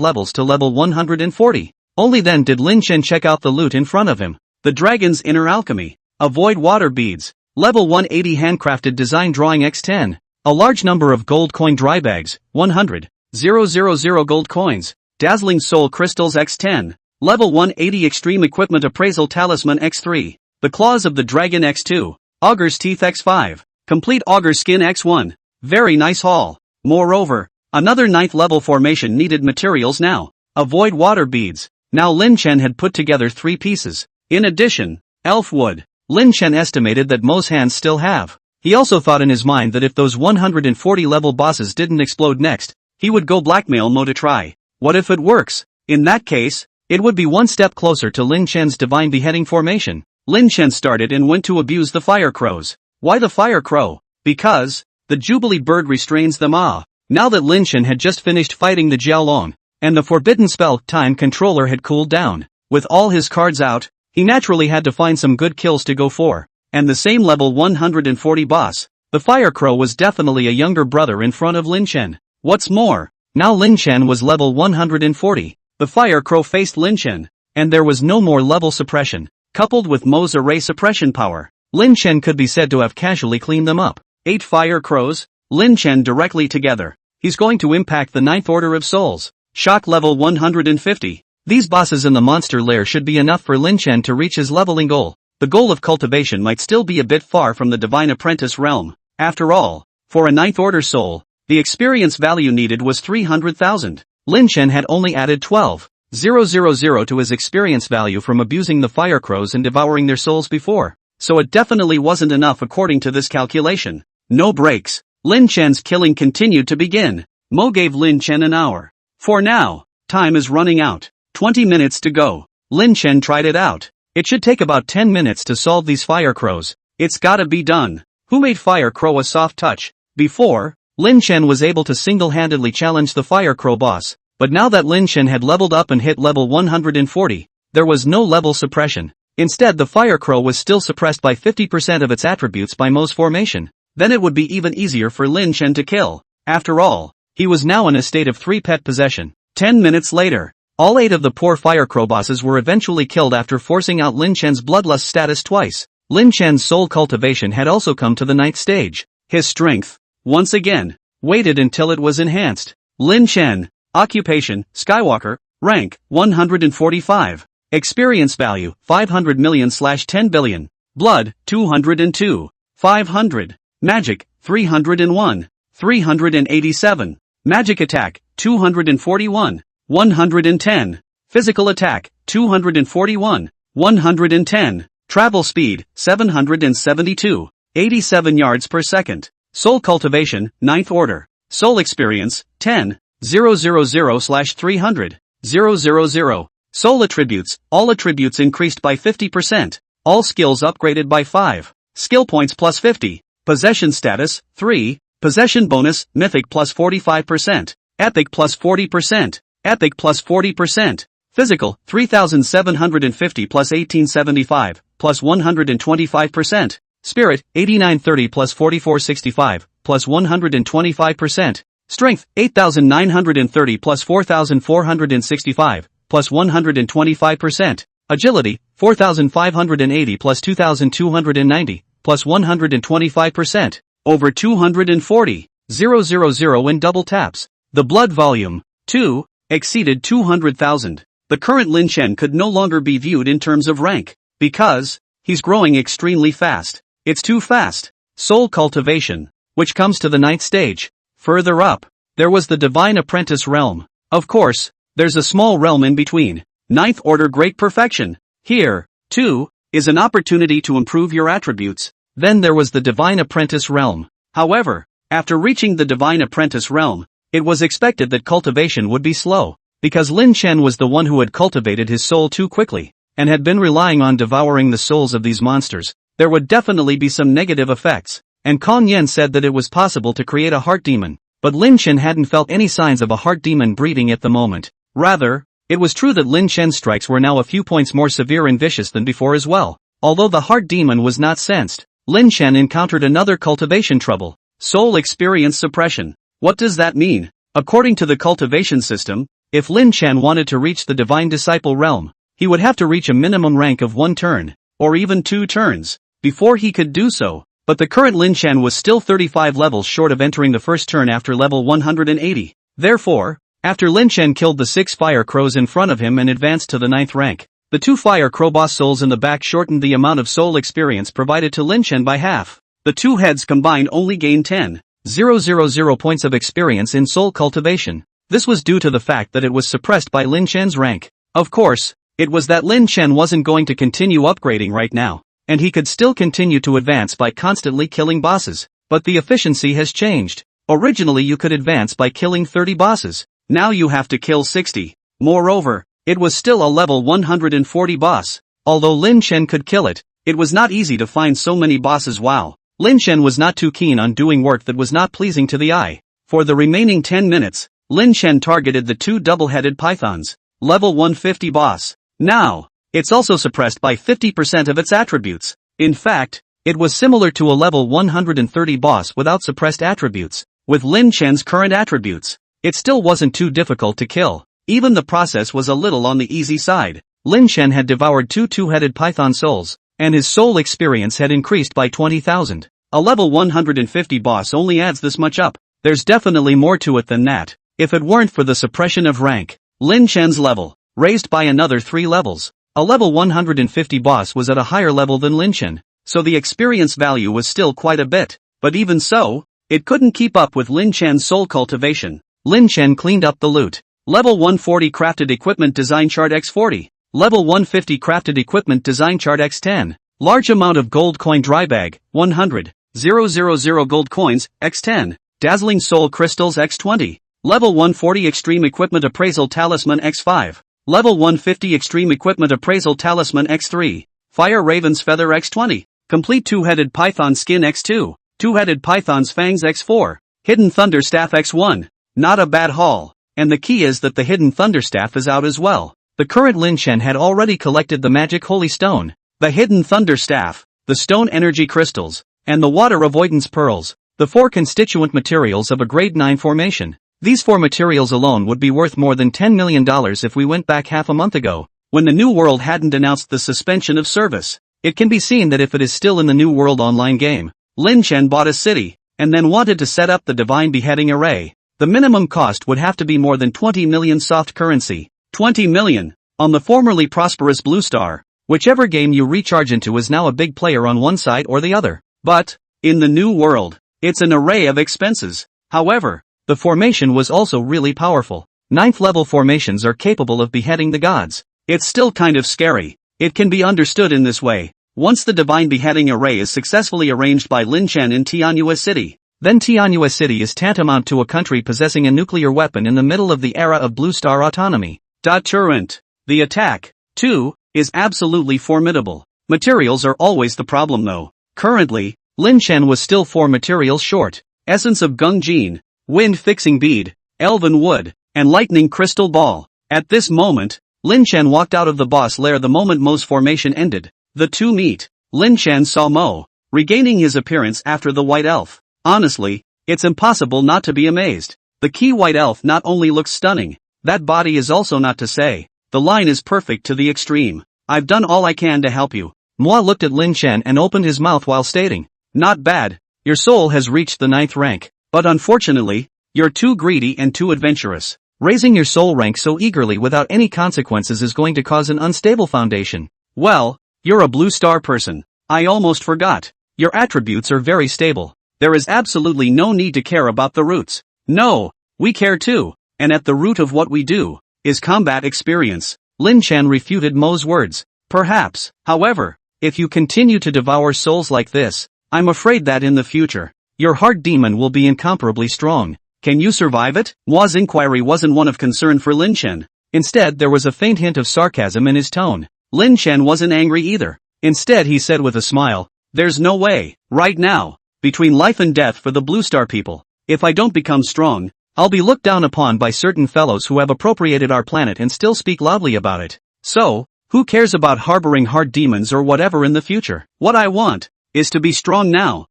levels to level 140. Only then did Lin Chen check out the loot in front of him. The Dragon's Inner Alchemy. Avoid water beads. Level 180 handcrafted design drawing x10. A large number of gold coin dry bags, 100,000 gold coins. Dazzling soul crystals x10. Level 180 extreme equipment appraisal talisman x3. The claws of the dragon x2. Augur's teeth x5. Complete augur skin x1. Very nice haul. Moreover, another 9th level formation needed materials now. Avoid water beads. Now Lin Chen had put together 3 pieces. In addition, elf wood. Lin Chen estimated that Mo's hands still have. He also thought in his mind that if those 140 level bosses didn't explode next, he would go blackmail Mo to try. What if it works? In that case, it would be one step closer to Lin Chen's divine beheading formation. Lin Chen started and went to abuse the fire crows. Why the fire crow? Because the Jubilee bird restrains them. Now that Lin Chen had just finished fighting the Jiaolong, and the forbidden spell time controller had cooled down, with all his cards out, he naturally had to find some good kills to go for. And the same level 140 boss, the fire crow was definitely a younger brother in front of Lin Chen. What's more, now Lin Chen was level 140. The fire crow faced Lin Chen, and there was no more level suppression. Coupled with Mo's array suppression power, Lin Chen could be said to have casually cleaned them up. 8 fire crows, Lin Chen directly together. He's going to impact the 9th order of souls. Shock level 150. These bosses in the monster lair should be enough for Lin Chen to reach his leveling goal. The goal of cultivation might still be a bit far from the divine apprentice realm. After all, for a 9th order soul, the experience value needed was 300,000. Lin Chen had only added 12,000 to his experience value from abusing the fire crows and devouring their souls before. So it definitely wasn't enough according to this calculation. No breaks. Lin Chen's killing continued to begin. Mo gave Lin Chen an hour. For now, time is running out. 20 minutes to go. Lin Chen tried it out. It should take about 10 minutes to solve these fire crows. It's gotta be done. Who made fire crow a soft touch? Before, Lin Chen was able to single-handedly challenge the fire crow boss, but now that Lin Chen had leveled up and hit level 140, there was no level suppression. Instead, the fire crow was still suppressed by 50% of its attributes by Mo's formation. Then it would be even easier for Lin Chen to kill. After all, he was now in a state of 3 pet possession. 10 minutes later, all 8 of the poor fire crow bosses were eventually killed after forcing out Lin Chen's bloodlust status twice. Lin Chen's soul cultivation had also come to the 9th stage. His strength, once again, waited until it was enhanced. Lin Chen, occupation, Skywalker, rank, 145. Experience value, 500 million/10 billion. Blood, 202. 500. Magic, 301. 387. Magic attack, 241. 110. Physical attack, 241. 110. Travel speed, 772. 87 yards per second. Soul cultivation, 9th order. Soul experience, 10. 000/300. 000. Soul attributes, all attributes increased by 50%. All skills upgraded by 5. Skill points plus 50. Possession status, 3. Possession bonus, mythic plus 45%. Epic plus 40%. Epic plus 40%. Physical, 3,750 plus 1875, plus 125%. Spirit, 8930 plus 4465, plus 125%. Strength, 8,930 plus 4,465, plus 125%. Agility, 4,580 plus 2,290, plus 125%. over 240,000 in double taps. The blood volume, too, exceeded 200,000. The current Lin Chen could no longer be viewed in terms of rank, because he's growing extremely fast. It's too fast. Soul cultivation, which comes to the 9th stage. Further up, there was the Divine Apprentice realm. Of course, there's a small realm in between. 9th order great perfection. Here, too, is an opportunity to improve your attributes. Then there was the Divine Apprentice realm. However, after reaching the Divine Apprentice realm, it was expected that cultivation would be slow, because Lin Chen was the one who had cultivated his soul too quickly, and had been relying on devouring the souls of these monsters. There would definitely be some negative effects, and Kong Yen said that it was possible to create a heart demon, but Lin Chen hadn't felt any signs of a heart demon breeding at the moment. Rather, it was true that Lin Chen's strikes were now a few points more severe and vicious than before as well. Although the heart demon was not sensed, Lin Chen encountered another cultivation trouble: soul experience suppression. What does that mean? According to the cultivation system, if Lin Chen wanted to reach the Divine Disciple realm, he would have to reach a minimum rank of 1 turn, or even 2 turns, before he could do so. But the current Lin Chen was still 35 levels short of entering the first turn after level 180. Therefore, after Lin Chen killed the 6 fire crows in front of him and advanced to the 9th rank, the 2 fire crow boss souls in the back shortened the amount of soul experience provided to Lin Chen by half. The 2 heads combined only gained 10,000 points of experience in soul cultivation. This was due to the fact that it was suppressed by Lin Chen's rank. Of course, it was that Lin Chen wasn't going to continue upgrading right now, and he could still continue to advance by constantly killing bosses. But the efficiency has changed. Originally you could advance by killing 30 bosses. Now you have to kill 60. Moreover, it was still a level 140 boss. Although Lin Chen could kill it, it was not easy to find so many bosses. Wow. Lin Chen was not too keen on doing work that was not pleasing to the eye. For the remaining 10 minutes, Lin Chen targeted the 2 double-headed pythons. Level 150 boss. Now, it's also suppressed by 50% of its attributes. In fact, it was similar to a level 130 boss without suppressed attributes. With Lin Chen's current attributes, it still wasn't too difficult to kill. Even the process was a little on the easy side. Lin Chen had devoured 2 two-headed python souls, and his soul experience had increased by 20,000. A level 150 boss only adds this much up. There's definitely more to it than that. If it weren't for the suppression of rank, Lin Chen's level, raised by another 3 levels. A level 150 boss was at a higher level than Lin Chen, so the experience value was still quite a bit. But even so, it couldn't keep up with Lin Chen's soul cultivation. Lin Chen cleaned up the loot. Level 140 crafted equipment design chart x40. Level 150 crafted equipment design chart x10. Large amount of gold coin dry bag, 100,000 gold coins, x10. Dazzling soul crystals x20. Level 140 extreme equipment appraisal talisman x5. Level 150 extreme equipment appraisal talisman x3. Fire raven's feather x20. Complete 2-headed python skin x2. 2-headed python's fangs x4. Hidden thunder staff x1. Not a bad haul. And the key is that the hidden thunder staff is out as well. The current Lin Chen had already collected the magic holy stone, the hidden thunder staff, the stone energy crystals, and the water avoidance pearls, the 4 constituent materials of a grade 9 formation. These 4 materials alone would be worth more than $10 million if we went back half a month ago, when the New World hadn't announced the suspension of service. It can be seen that if it is still in the New World online game, Lin Chen bought a city, and then wanted to set up the Divine Beheading Array. The minimum cost would have to be more than 20 million soft currency. 20 million. On the formerly prosperous Blue Star, whichever game you recharge into is now a big player on one side or the other. But, in the New World, it's an array of expenses. However, the formation was also really powerful. 9th level formations are capable of beheading the gods. It's still kind of scary. It can be understood in this way. Once the Divine Beheading Array is successfully arranged by Lin Chen in Tianhua City, then Tianhua City is tantamount to a country possessing a nuclear weapon in the middle of the era of Blue Star autonomy. Turret. The attack, too, is absolutely formidable. Materials are always the problem though. Currently, Lin Chen was still 4 materials short. Essence of Gung Jin, Wind Fixing Bead, Elven Wood, and Lightning Crystal Ball. At this moment, Lin Chen walked out of the boss lair the moment Mo's formation ended. The 2 meet. Lin Chen saw Mo, regaining his appearance after the White Elf. Honestly, it's impossible not to be amazed. The key White Elf not only looks stunning, that body is also not to say. The line is perfect to the extreme. I've done all I can to help you. Mo looked at Lin Chen and opened his mouth while stating, not bad. Your soul has reached the 9th rank, but unfortunately, you're too greedy and too adventurous. Raising your soul rank so eagerly without any consequences is going to cause an unstable foundation. Well, you're a blue star person. I almost forgot. Your attributes are very stable. There is absolutely no need to care about the roots. No, we care too, and at the root of what we do is combat experience. Lin Chen refuted Mo's words. Perhaps, however, if you continue to devour souls like this, I'm afraid that in the future, your heart demon will be incomparably strong. Can you survive it? Mo's inquiry wasn't one of concern for Lin Chen. Instead, there was a faint hint of sarcasm in his tone. Lin Chen wasn't angry either. Instead, he said with a smile, "There's no way, right now, between life and death for the Blue Star people. If I don't become strong, I'll be looked down upon by certain fellows who have appropriated our planet and still speak loudly about it. So, who cares about harboring heart demons or whatever in the future? What I want is to be strong now."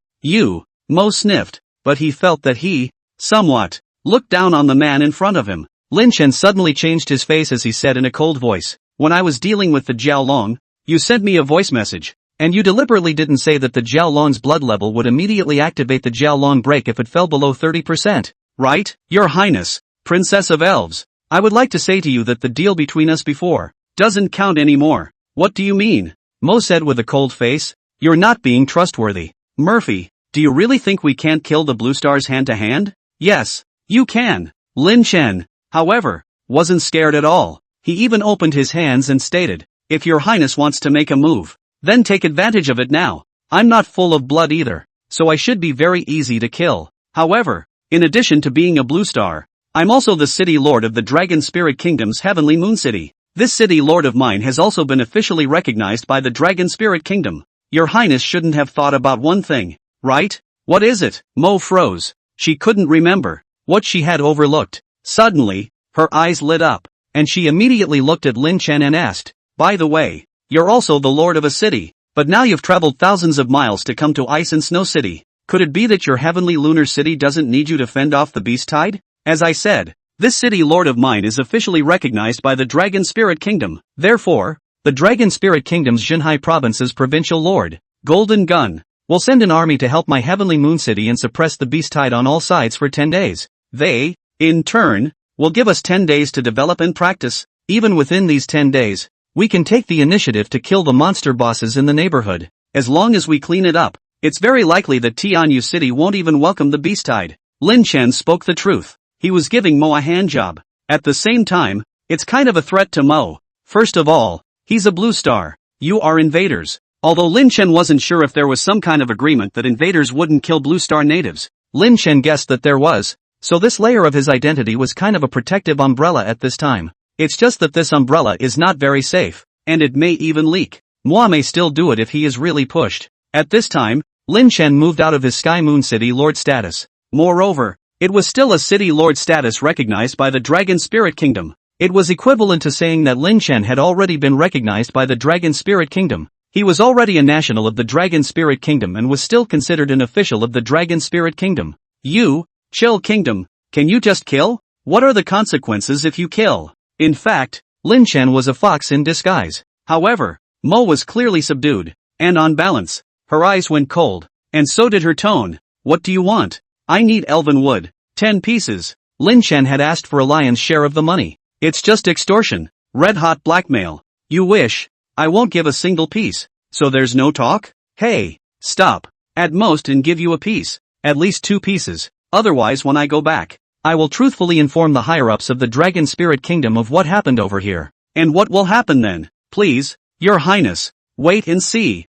Mo sniffed, but he felt that he, somewhat, looked down on the man in front of him. Lin Chen suddenly changed his face as he said in a cold voice, "When I was dealing with the Jiaolong, you sent me a voice message, and you deliberately didn't say that the Jiaolong's blood level would immediately activate the Jiaolong break if it fell below 30%. Right? Your Highness, Princess of Elves, I would like to say to you that the deal between us before doesn't count anymore." "What do you mean?" Mo said with a cold face. "You're not being trustworthy. Murphy, do you really think we can't kill the Blue Stars hand to hand?" "Yes, you can." Lin Chen, however, wasn't scared at all. He even opened his hands and stated, "If your Highness wants to make a move, then take advantage of it now. I'm not full of blood either, so I should be very easy to kill. However, in addition to being a Blue Star, I'm also the City Lord of the Dragon Spirit Kingdom's Heavenly Moon City. This City Lord of mine has also been officially recognized by the Dragon Spirit Kingdom. Your Highness shouldn't have thought about one thing, right?" "What is it?" Mo froze. She couldn't remember what she had overlooked. Suddenly, her eyes lit up, and she immediately looked at Lin Chen and asked, "By the way, you're also the Lord of a city, but now you've traveled thousands of miles to come to Ice and Snow City. Could it be that your heavenly lunar city doesn't need you to fend off the beast tide?" "As I said, this City Lord of mine is officially recognized by the Dragon Spirit Kingdom. Therefore, the Dragon Spirit Kingdom's Jinhai Province's provincial lord, Golden Gun, will send an army to help my heavenly moon city and suppress the beast tide on all sides for 10 days. They, in turn, will give us 10 days to develop and practice. Even within these 10 days, we can take the initiative to kill the monster bosses in the neighborhood. As long as we clean it up, it's very likely that Tianyu City won't even welcome the beast tide." Lin Chen spoke the truth. He was giving Mo a handjob. At the same time, it's kind of a threat to Mo. First of all, he's a Blue Star. You are invaders. Although Lin Chen wasn't sure if there was some kind of agreement that invaders wouldn't kill Blue Star natives, Lin Chen guessed that there was, so this layer of his identity was kind of a protective umbrella at this time. It's just that this umbrella is not very safe, and it may even leak. Moi may still do it if he is really pushed. At this time, Lin Chen moved out of his Sky Moon City Lord status. Moreover, it was still a City Lord status recognized by the Dragon Spirit Kingdom. It was equivalent to saying that Lin Chen had already been recognized by the Dragon Spirit Kingdom. He was already a national of the Dragon Spirit Kingdom and was still considered an official of the Dragon Spirit Kingdom. "You, Chill Kingdom, can you just kill? What are the consequences if you kill?" In fact, Lin Chen was a fox in disguise. However, Mo was clearly subdued, and on balance, her eyes went cold, and so did her tone. "What do you want?" "I need elven wood. 10 pieces. Lin Chen had asked for a lion's share of the money. "It's just extortion. Red-hot blackmail. You wish. I won't give a single piece. So there's no talk?" "Hey, stop. At most and give you a piece. At least 2 pieces. Otherwise when I go back, I will truthfully inform the higher-ups of the Dragon Spirit Kingdom of what happened over here." "And what will happen then?" "Please, Your Highness, wait and see."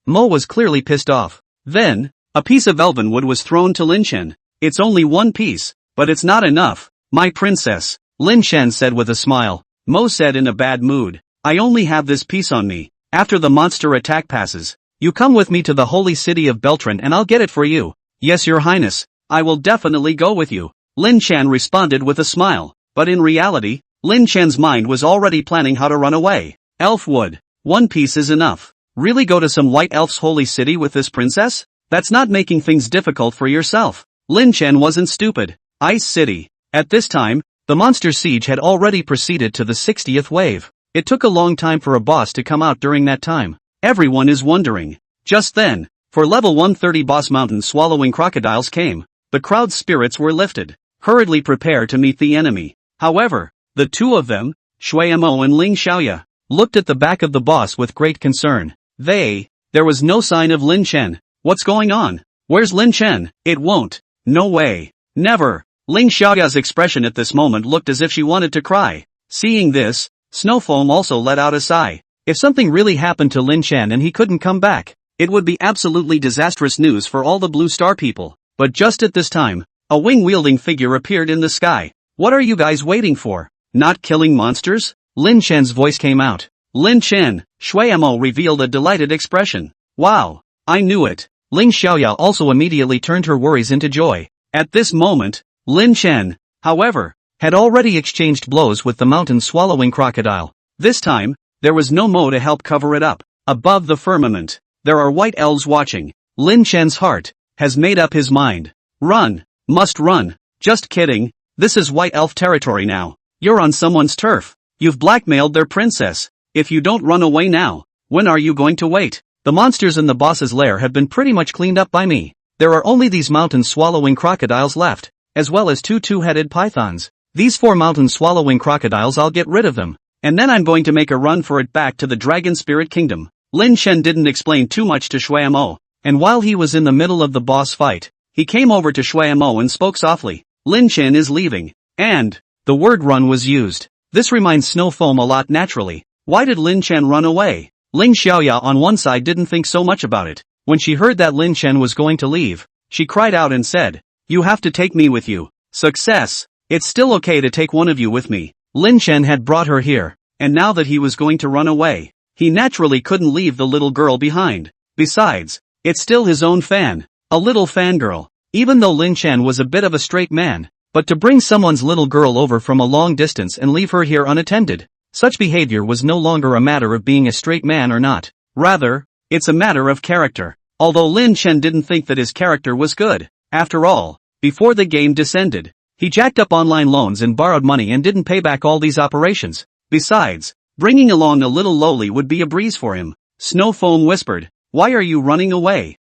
Mo was clearly pissed off. Then, a piece of elven wood was thrown to Lin Chen. "It's only 1 piece, but it's not enough, my princess," Lin Chen said with a smile. Mo said in a bad mood, "I only have this piece on me. After the monster attack passes, you come with me to the holy city of Beltran and I'll get it for you." "Yes, Your Highness, I will definitely go with you," Lin Chen responded with a smile. But in reality, Lin Chen's mind was already planning how to run away. "Elf wood. 1 piece is enough. Really go to some white elf's holy city with this princess? That's not making things difficult for yourself." Lin Chen wasn't stupid. Ice City. At this time, the monster siege had already proceeded to the 60th wave. It took a long time for a boss to come out during that time. Everyone is wondering. Just then, For level 130 boss mountain swallowing crocodiles came. The crowd's spirits were lifted. Hurriedly prepare to meet the enemy. However, the two of them, Shui Mo and Ling Xiaoya, looked at the back of the boss with great concern. There was no sign of Lin Chen. What's going on? Where's Lin Chen? It won't. No way. Never. Ling Xiaoya's expression at this moment looked as if she wanted to cry. Seeing this, Snowfoam also let out a sigh. If something really happened to Lin Chen and he couldn't come back, it would be absolutely disastrous news for all the Blue Star people. But just at this time, a wing-wielding figure appeared in the sky. What are you guys waiting for? Not killing monsters? Lin Chen's voice came out. Lin Chen, Shui Mo revealed a delighted expression. Wow, I knew it. Ling Xiaoya also immediately turned her worries into joy. At this moment, Lin Chen, however, had already exchanged blows with the mountain-swallowing crocodile. This time, there was no Mo to help cover it up. Above the firmament, there are white elves watching. Lin Chen's heart has made up his mind. Run, must run. Just kidding, this is white elf territory now. You're on someone's turf. You've blackmailed their princess. If you don't run away now, when are you going to wait? The monsters in the boss's lair have been pretty much cleaned up by me. There are only these mountain-swallowing crocodiles left, as well as two two-headed pythons. These 4 mountain-swallowing crocodiles, I'll get rid of them, and then I'm going to make a run for it back to the Dragon Spirit Kingdom. Lin Chen didn't explain too much to Shui Mo, and while he was in the middle of the boss fight, he came over to Shui Mo and spoke softly. Lin Chen is leaving, and the word run was used. This reminds Snowfoam a lot naturally. Why did Lin Chen run away? Ling Xiaoya on one side didn't think so much about it. When she heard that Lin Chen was going to leave, she cried out and said, "You have to take me with you." Success! It's still okay to take one of you with me. Lin Chen had brought her here, and now that he was going to run away, he naturally couldn't leave the little girl behind. Besides, it's still his own fan, a little fangirl. Even though Lin Chen was a bit of a straight man, but to bring someone's little girl over from a long distance and leave her here unattended, such behavior was no longer a matter of being a straight man or not. Rather, it's a matter of character. Although Lin Chen didn't think that his character was good. After all, before the game descended, he jacked up online loans and borrowed money and didn't pay back all these operations. Besides, bringing along a little lowly would be a breeze for him. Snowfoam whispered, "Why are you running away?"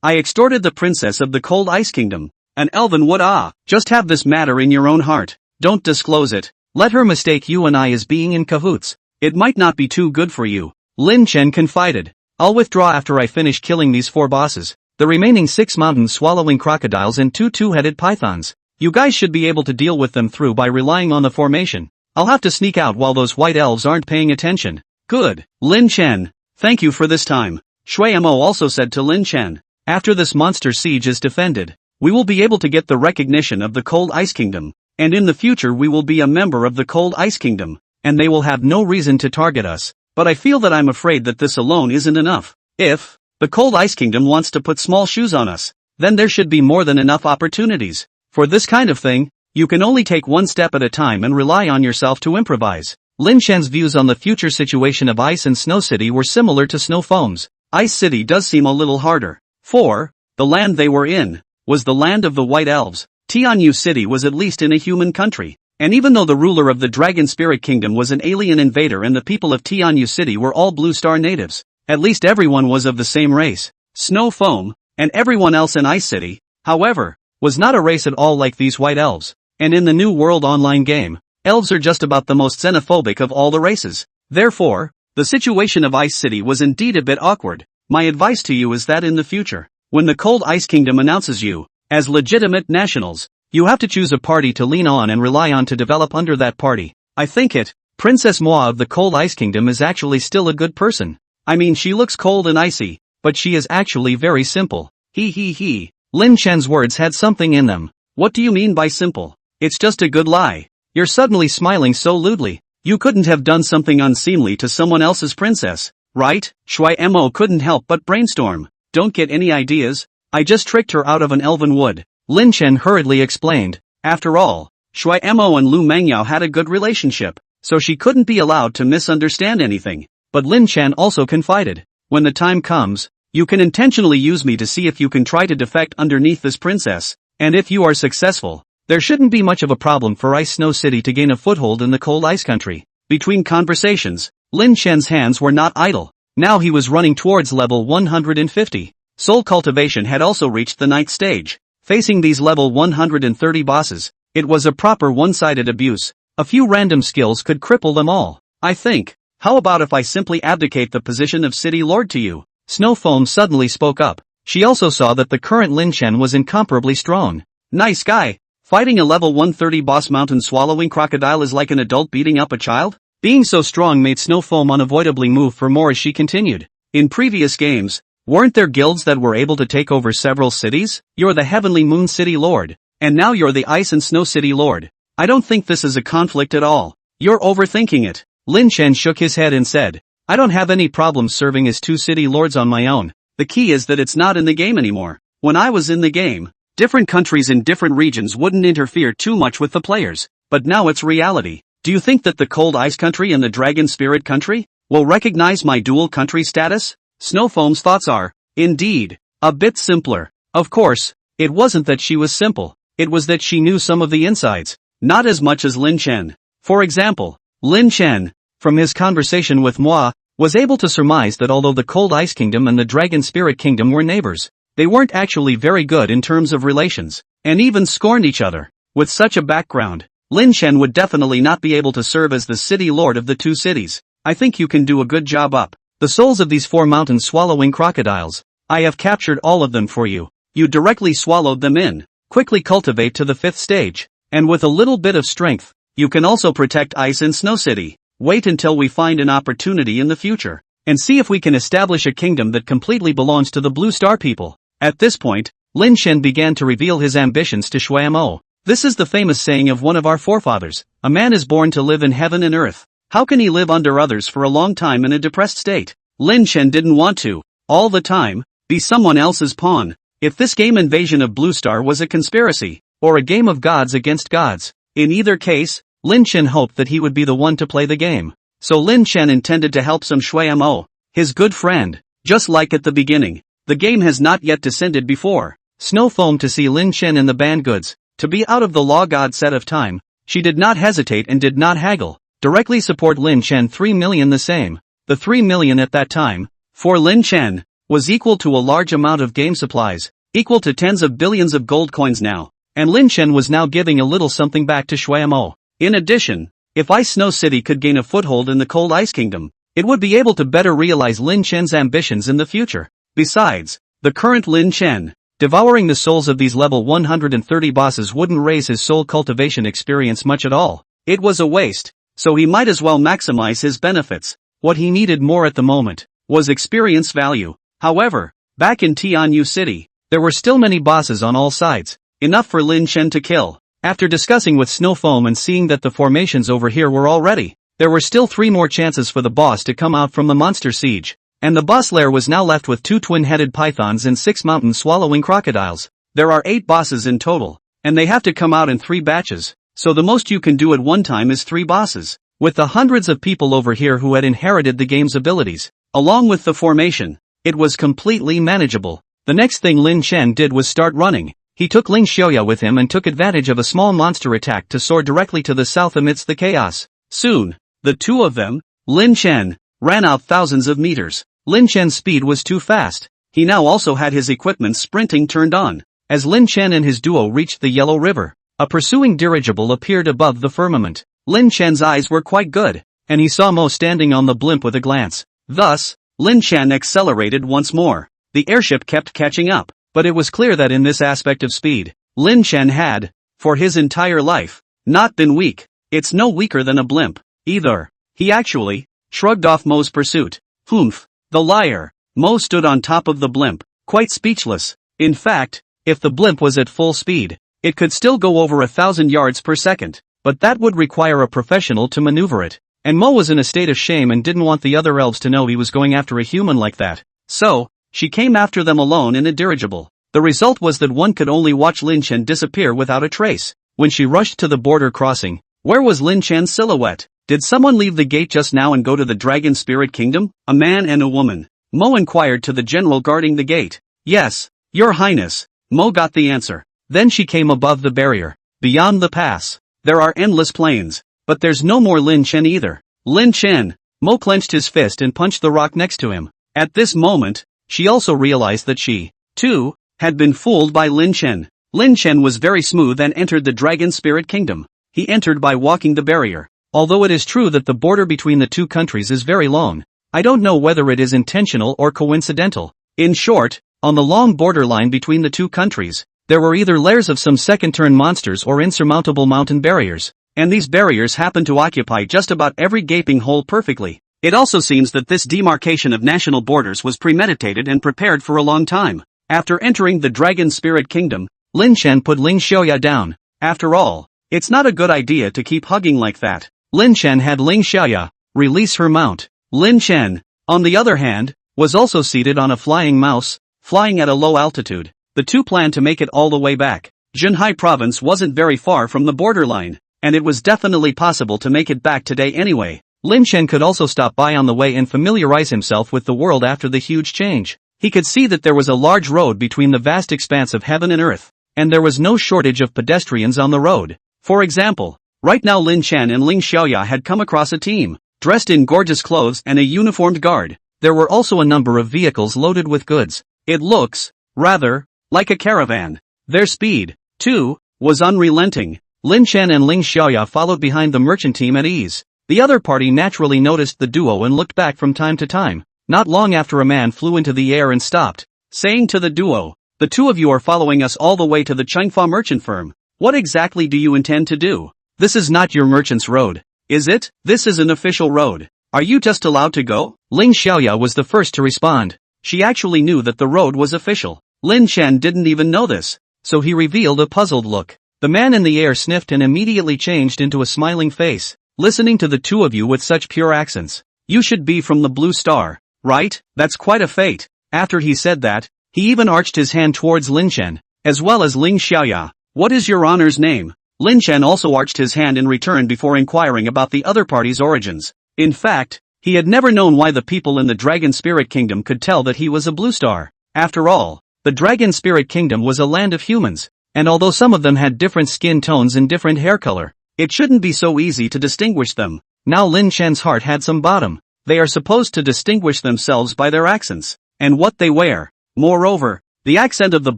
I extorted the princess of the Cold Ice Kingdom. An elven would just have this matter in your own heart. Don't disclose it. Let her mistake you and I as being in cahoots. It might not be too good for you. Lin Chen confided. I'll withdraw after I finish killing these 4 bosses. The remaining 6 mountain-swallowing crocodiles and 2 two-headed pythons. You guys should be able to deal with them through by relying on the formation. I'll have to sneak out while those white elves aren't paying attention. Good. Lin Chen, thank you for this time. Shui Mo also said to Lin Chen. After this monster siege is defended, we will be able to get the recognition of the Cold Ice Kingdom. And in the future we will be a member of the Cold Ice Kingdom, and they will have no reason to target us. But I feel that I'm afraid that this alone isn't enough. If the Cold Ice Kingdom wants to put small shoes on us, then there should be more than enough opportunities. For this kind of thing, you can only take one step at a time and rely on yourself to improvise. Lin Chen's views on the future situation of Ice and Snow City were similar to Snowfoam's. Ice City does seem a little harder. For the land they were in was the land of the White Elves. Tianyu City was at least in a human country. And even though the ruler of the Dragon Spirit Kingdom was an alien invader and the people of Tianyu City were all Blue Star natives, at least everyone was of the same race. Snowfoam, and everyone else in Ice City, however, was not a race at all like these White Elves. And in the New World online game, elves are just about the most xenophobic of all the races. Therefore, the situation of Ice City was indeed a bit awkward. My advice to you is that in the future, when the Cold Ice Kingdom announces you as legitimate nationals, you have to choose a party to lean on and rely on to develop under that party. I think Princess Moi of the Cold Ice Kingdom is actually still a good person. I mean, she looks cold and icy, but she is actually very simple. Lin Chen's words had something in them. What do you mean by simple? It's just a good lie. You're suddenly smiling so lewdly. You couldn't have done something unseemly to someone else's princess, right? Shui Mo couldn't help but brainstorm. Don't get any ideas. I just tricked her out of an elven wood. Lin Chen hurriedly explained. After all, Shui Mo and Lu Mengyao had a good relationship, so she couldn't be allowed to misunderstand anything. But Lin Chen also confided. When the time comes, you can intentionally use me to see if you can try to defect underneath this princess, and if you are successful, there shouldn't be much of a problem for Ice Snow City to gain a foothold in the Cold Ice Country. Between conversations, Lin Chen's hands were not idle. Now he was running towards level 150. Soul cultivation had also reached the 9th stage. Facing these level 130 bosses, it was a proper one-sided abuse. A few random skills could cripple them all. I think, how about if I simply abdicate the position of City Lord to you? Snowfoam suddenly spoke up. She also saw that the current Lin Chen was incomparably strong. Nice guy. Fighting a level 130 boss mountain swallowing crocodile is like an adult beating up a child? Being so strong made Snowfoam unavoidably move for more as she continued. In previous games, weren't there guilds that were able to take over several cities? You're the Heavenly Moon City Lord, and now you're the Ice and Snow City Lord. I don't think this is a conflict at all. You're overthinking it. Lin Chen shook his head and said, I don't have any problem serving as 2 city lords on my own. The key is that it's not in the game anymore. When I was in the game, different countries in different regions wouldn't interfere too much with the players, but now it's reality. Do you think that the Cold Ice Country and the Dragon Spirit Country will recognize my dual country status? Snowfoam's thoughts are, indeed, a bit simpler. Of course, it wasn't that she was simple, it was that she knew some of the insides, not as much as Lin Chen. For example, Lin Chen, from his conversation with Moi, was able to surmise that although the Cold Ice Kingdom and the Dragon Spirit Kingdom were neighbors, they weren't actually very good in terms of relations, and even scorned each other. With such a background, Lin Chen would definitely not be able to serve as the city lord of the 2 cities. I think you can do a good job up. The souls of these 4 mountain-swallowing crocodiles, I have captured all of them for you. You directly swallowed them in. Quickly cultivate to the 5th stage, and with a little bit of strength, you can also protect Ice and Snow City. Wait until we find an opportunity in the future, and see if we can establish a kingdom that completely belongs to the Blue Star people. At this point, Lin Chen began to reveal his ambitions to Shuamo. This is the famous saying of one of our forefathers, a man is born to live in heaven and earth. How can he live under others for a long time in a depressed state? Lin Chen didn't want to, all the time, be someone else's pawn. If this game invasion of Blue Star was a conspiracy, or a game of gods against gods, in either case, Lin Chen hoped that he would be the one to play the game. So Lin Chen intended to help some Shuamo, his good friend, just like at the beginning. The game has not yet descended before. Snowfoam to see Lin Chen in the banned goods, to be out of the law god set of time. She did not hesitate and did not haggle. Directly support Lin Chen 3 million the same. The 3 million at that time, for Lin Chen, was equal to a large amount of game supplies, equal to tens of billions of gold coins now, and Lin Chen was now giving a little something back to Shuamo. In addition, if Ice Snow City could gain a foothold in the Cold Ice Kingdom, it would be able to better realize Lin Chen's ambitions in the future. Besides, the current Lin Chen, devouring the souls of these level 130 bosses wouldn't raise his soul cultivation experience much at all. It was a waste. So he might as well maximize his benefits. What he needed more at the moment was experience value. However, back in Tianyu City, there were still many bosses on all sides, enough for Lin Chen to kill. After discussing with Snowfoam and seeing that the formations over here were all ready, there were still 3 more chances for the boss to come out from the monster siege, and the boss lair was now left with 2 twin-headed pythons and 6 mountain-swallowing crocodiles. There are 8 bosses in total, and they have to come out in 3 batches. So the most you can do at one time is 3 bosses. With the hundreds of people over here who had inherited the game's abilities, along with the formation, it was completely manageable. The next thing Lin Chen did was start running. He took Ling Xiaoya with him and took advantage of a small monster attack to soar directly to the south amidst the chaos. Soon, the 2 of them, Lin Chen, ran out thousands of meters. Lin Chen's speed was too fast. He now also had his equipment sprinting turned on. As Lin Chen and his duo reached the Yellow River, a pursuing dirigible appeared above the firmament. Lin Chen's eyes were quite good, and he saw Mo standing on the blimp with a glance. Thus, Lin Chen accelerated once more. The airship kept catching up, but it was clear that in this aspect of speed, Lin Chen had, for his entire life, not been weak. It's no weaker than a blimp, either. He actually shrugged off Mo's pursuit. Humph, the liar. Mo stood on top of the blimp, quite speechless. In fact, if the blimp was at full speed, it could still go over 1,000 yards per second, but that would require a professional to maneuver it, and Mo was in a state of shame and didn't want the other elves to know he was going after a human like that. So, she came after them alone in a dirigible. The result was that one could only watch Lin Chen disappear without a trace. When she rushed to the border crossing, where was Lin Chen's silhouette? Did someone leave the gate just now and go to the Dragon Spirit Kingdom? A man and a woman. Mo inquired to the general guarding the gate. Yes, Your Highness. Mo got the answer. Then she came above the barrier. Beyond the pass, there are endless plains, but there's no more Lin Chen either. Lin Chen! Mo clenched his fist and punched the rock next to him. At this moment, she also realized that she, too, had been fooled by Lin Chen. Lin Chen was very smooth and entered the Dragon Spirit Kingdom. He entered by walking the barrier. Although it is true that the border between the two countries is very long, I don't know whether it is intentional or coincidental. In short, on the long borderline between the two countries, there were either layers of some second-turn monsters or insurmountable mountain barriers, and these barriers happened to occupy just about every gaping hole perfectly. It also seems that this demarcation of national borders was premeditated and prepared for a long time. After entering the Dragon Spirit Kingdom, Lin Chen put Ling Xiaoya down. After all, it's not a good idea to keep hugging like that. Lin Chen had Ling Xiaoya release her mount. Lin Chen, on the other hand, was also seated on a flying mouse, flying at a low altitude. The two planned to make it all the way back. Zhenhai province wasn't very far from the borderline, and it was definitely possible to make it back today anyway. Lin Chen could also stop by on the way and familiarize himself with the world after the huge change. He could see that there was a large road between the vast expanse of heaven and earth, and there was no shortage of pedestrians on the road. For example, right now Lin Chen and Ling Xiaoya had come across a team, dressed in gorgeous clothes and a uniformed guard. There were also a number of vehicles loaded with goods. It looks, rather, like a caravan. Their speed, too, was unrelenting. Lin Chen and Ling Xiaoya followed behind the merchant team at ease. The other party naturally noticed the duo and looked back from time to time. Not long after a man flew into the air and stopped, saying to the duo, "The two of you are following us all the way to the Changfa merchant firm. What exactly do you intend to do? This is not your merchant's road, is it? This is an official road. Are you just allowed to go?" Ling Xiaoya was the first to respond. She actually knew that the road was official. Lin Chen didn't even know this, so he revealed a puzzled look. The man in the air sniffed and immediately changed into a smiling face. "Listening to the two of you with such pure accents, you should be from the Blue Star, right? That's quite a fate." After he said that, he even arched his hand towards Lin Chen, as well as Ling Xiaoya. "What is your honor's name?" Lin Chen also arched his hand in return before inquiring about the other party's origins. In fact, he had never known why the people in the Dragon Spirit Kingdom could tell that he was a Blue Star. After all, the Dragon Spirit Kingdom was a land of humans, and although some of them had different skin tones and different hair color, it shouldn't be so easy to distinguish them. Now Lin Chen's heart had some bottom. They are supposed to distinguish themselves by their accents, and what they wear. Moreover, the accent of the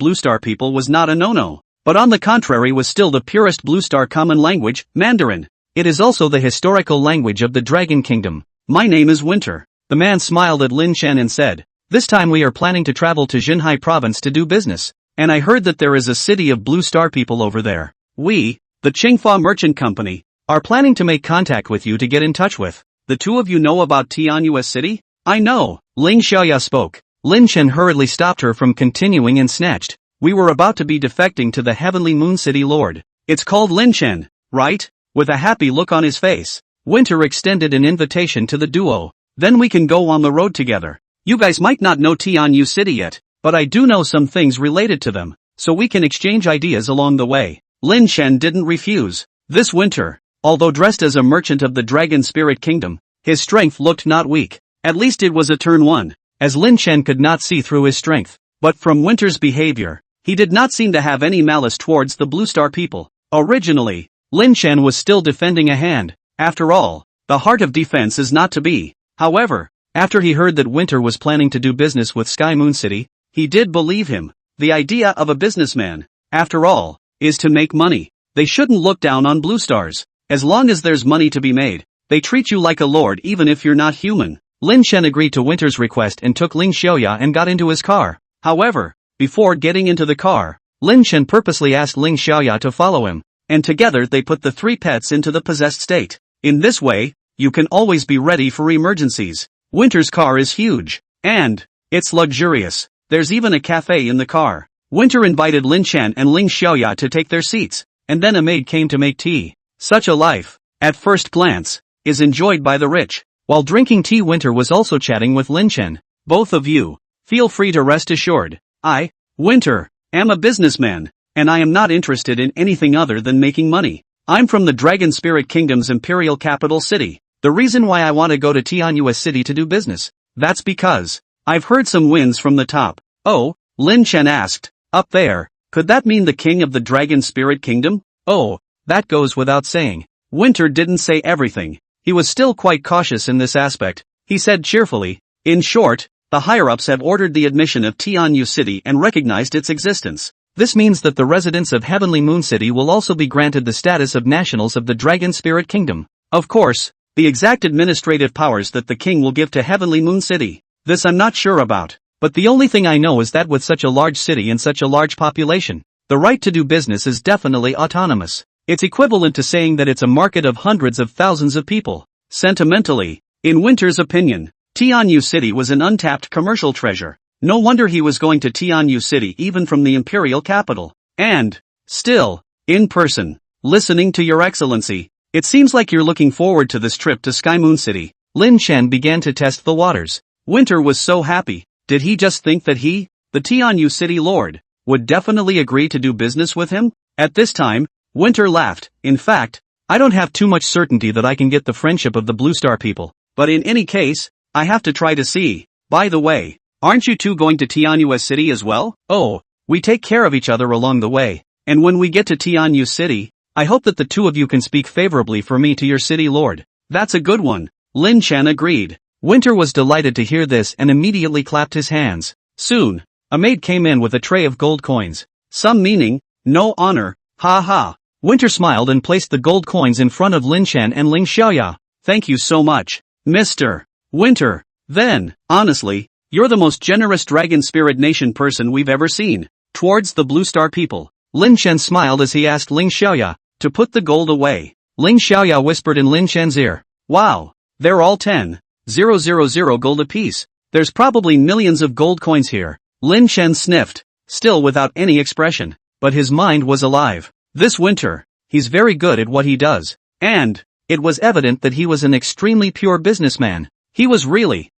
Blue Star people was not a no-no, but on the contrary was still the purest Blue Star common language, Mandarin. It is also the historical language of the Dragon Kingdom. "My name is Winter." The man smiled at Lin Chen and said, "This time we are planning to travel to Zhenhai province to do business, and I heard that there is a city of Blue Star people over there. We, the Qingfa Merchant Company, are planning to make contact with you to get in touch with. The two of you know about Tianyu's city?" "I know," Ling Xiaoya spoke. Lin Chen hurriedly stopped her from continuing and snatched, "We were about to be defecting to the Heavenly Moon City Lord. It's called Lin Chen, right?" With a happy look on his face, Winter extended an invitation to the duo. "Then we can go on the road together. You guys might not know Tianyu City yet, but I do know some things related to them, so we can exchange ideas along the way." Lin Chen didn't refuse. This Winter, although dressed as a merchant of the Dragon Spirit Kingdom, his strength looked not weak. At least it was a turn one, as Lin Chen could not see through his strength. But from Winter's behavior, he did not seem to have any malice towards the Blue Star people. Originally, Lin Chen was still defending a hand. After all, the heart of defense is not to be. However, after he heard that Winter was planning to do business with Sky Moon City, he did believe him. The idea of a businessman, after all, is to make money. They shouldn't look down on Blue Stars. As long as there's money to be made, they treat you like a lord even if you're not human. Lin Chen agreed to Winter's request and took Ling Xiaoya and got into his car. However, before getting into the car, Lin Chen purposely asked Ling Xiaoya to follow him, and together they put the three pets into the possessed state. In this way, you can always be ready for emergencies. Winter's car is huge, and it's luxurious. There's even a cafe in the car. Winter invited Lin Chen and Ling Xiaoya to take their seats, and then a maid came to make tea. Such a life, at first glance, is enjoyed by the rich. While drinking tea, Winter was also chatting with Lin Chen. "Both of you, feel free to rest assured. I, Winter, am a businessman, and I am not interested in anything other than making money. I'm from the Dragon Spirit Kingdom's imperial capital city. The reason why I want to go to Tianyu's city to do business, that's because I've heard some winds from the top." "Oh?" Lin Chen asked. "Up there, could that mean the king of the Dragon Spirit Kingdom?" "Oh, that goes without saying." Winter didn't say everything. He was still quite cautious in this aspect. He said cheerfully, "In short, the higher-ups have ordered the admission of Tianyu City and recognized its existence. This means that the residents of Heavenly Moon City will also be granted the status of nationals of the Dragon Spirit Kingdom. Of course, the exact administrative powers that the king will give to Heavenly Moon City, this I'm not sure about. But the only thing I know is that with such a large city and such a large population, the right to do business is definitely autonomous. It's equivalent to saying that it's a market of hundreds of thousands of people. Sentimentally, in Winter's opinion, Tianyu City was an untapped commercial treasure. No wonder he was going to Tianyu City even from the imperial capital. And, still, in person, listening to your excellency, it seems like you're looking forward to this trip to Sky Moon City. Lin Chen began to test the waters. Winter was so happy. Did he just think that he, the Tianyu City Lord, would definitely agree to do business with him? At this time, Winter laughed. In fact, I don't have too much certainty that I can get the friendship of the Blue Star people. But in any case, I have to try to see. By the way, aren't you two going to Tianyu City as well? Oh, we take care of each other along the way. And when we get to Tianyu City, I hope that the two of you can speak favorably for me to your city lord. That's a good one. Lin Chen agreed. Winter was delighted to hear this and immediately clapped his hands. Soon, a maid came in with a tray of gold coins. Some meaning, no honor, ha ha. Winter smiled and placed the gold coins in front of Lin Chen and Ling Xiaoya. Thank you so much, Mr. Winter. Then, honestly, you're the most generous Dragon Spirit Nation person we've ever seen. Towards the Blue Star people, Lin Chen smiled as he asked Ling Xiaoya to put the gold away. Ling Xiaoya whispered in Lin Chen's ear. Wow, they're all 10,000 gold apiece. There's probably millions of gold coins here. Lin Chen sniffed, still without any expression, but his mind was alive. This Winter, he's very good at what he does. And it was evident that he was an extremely pure businessman. He was really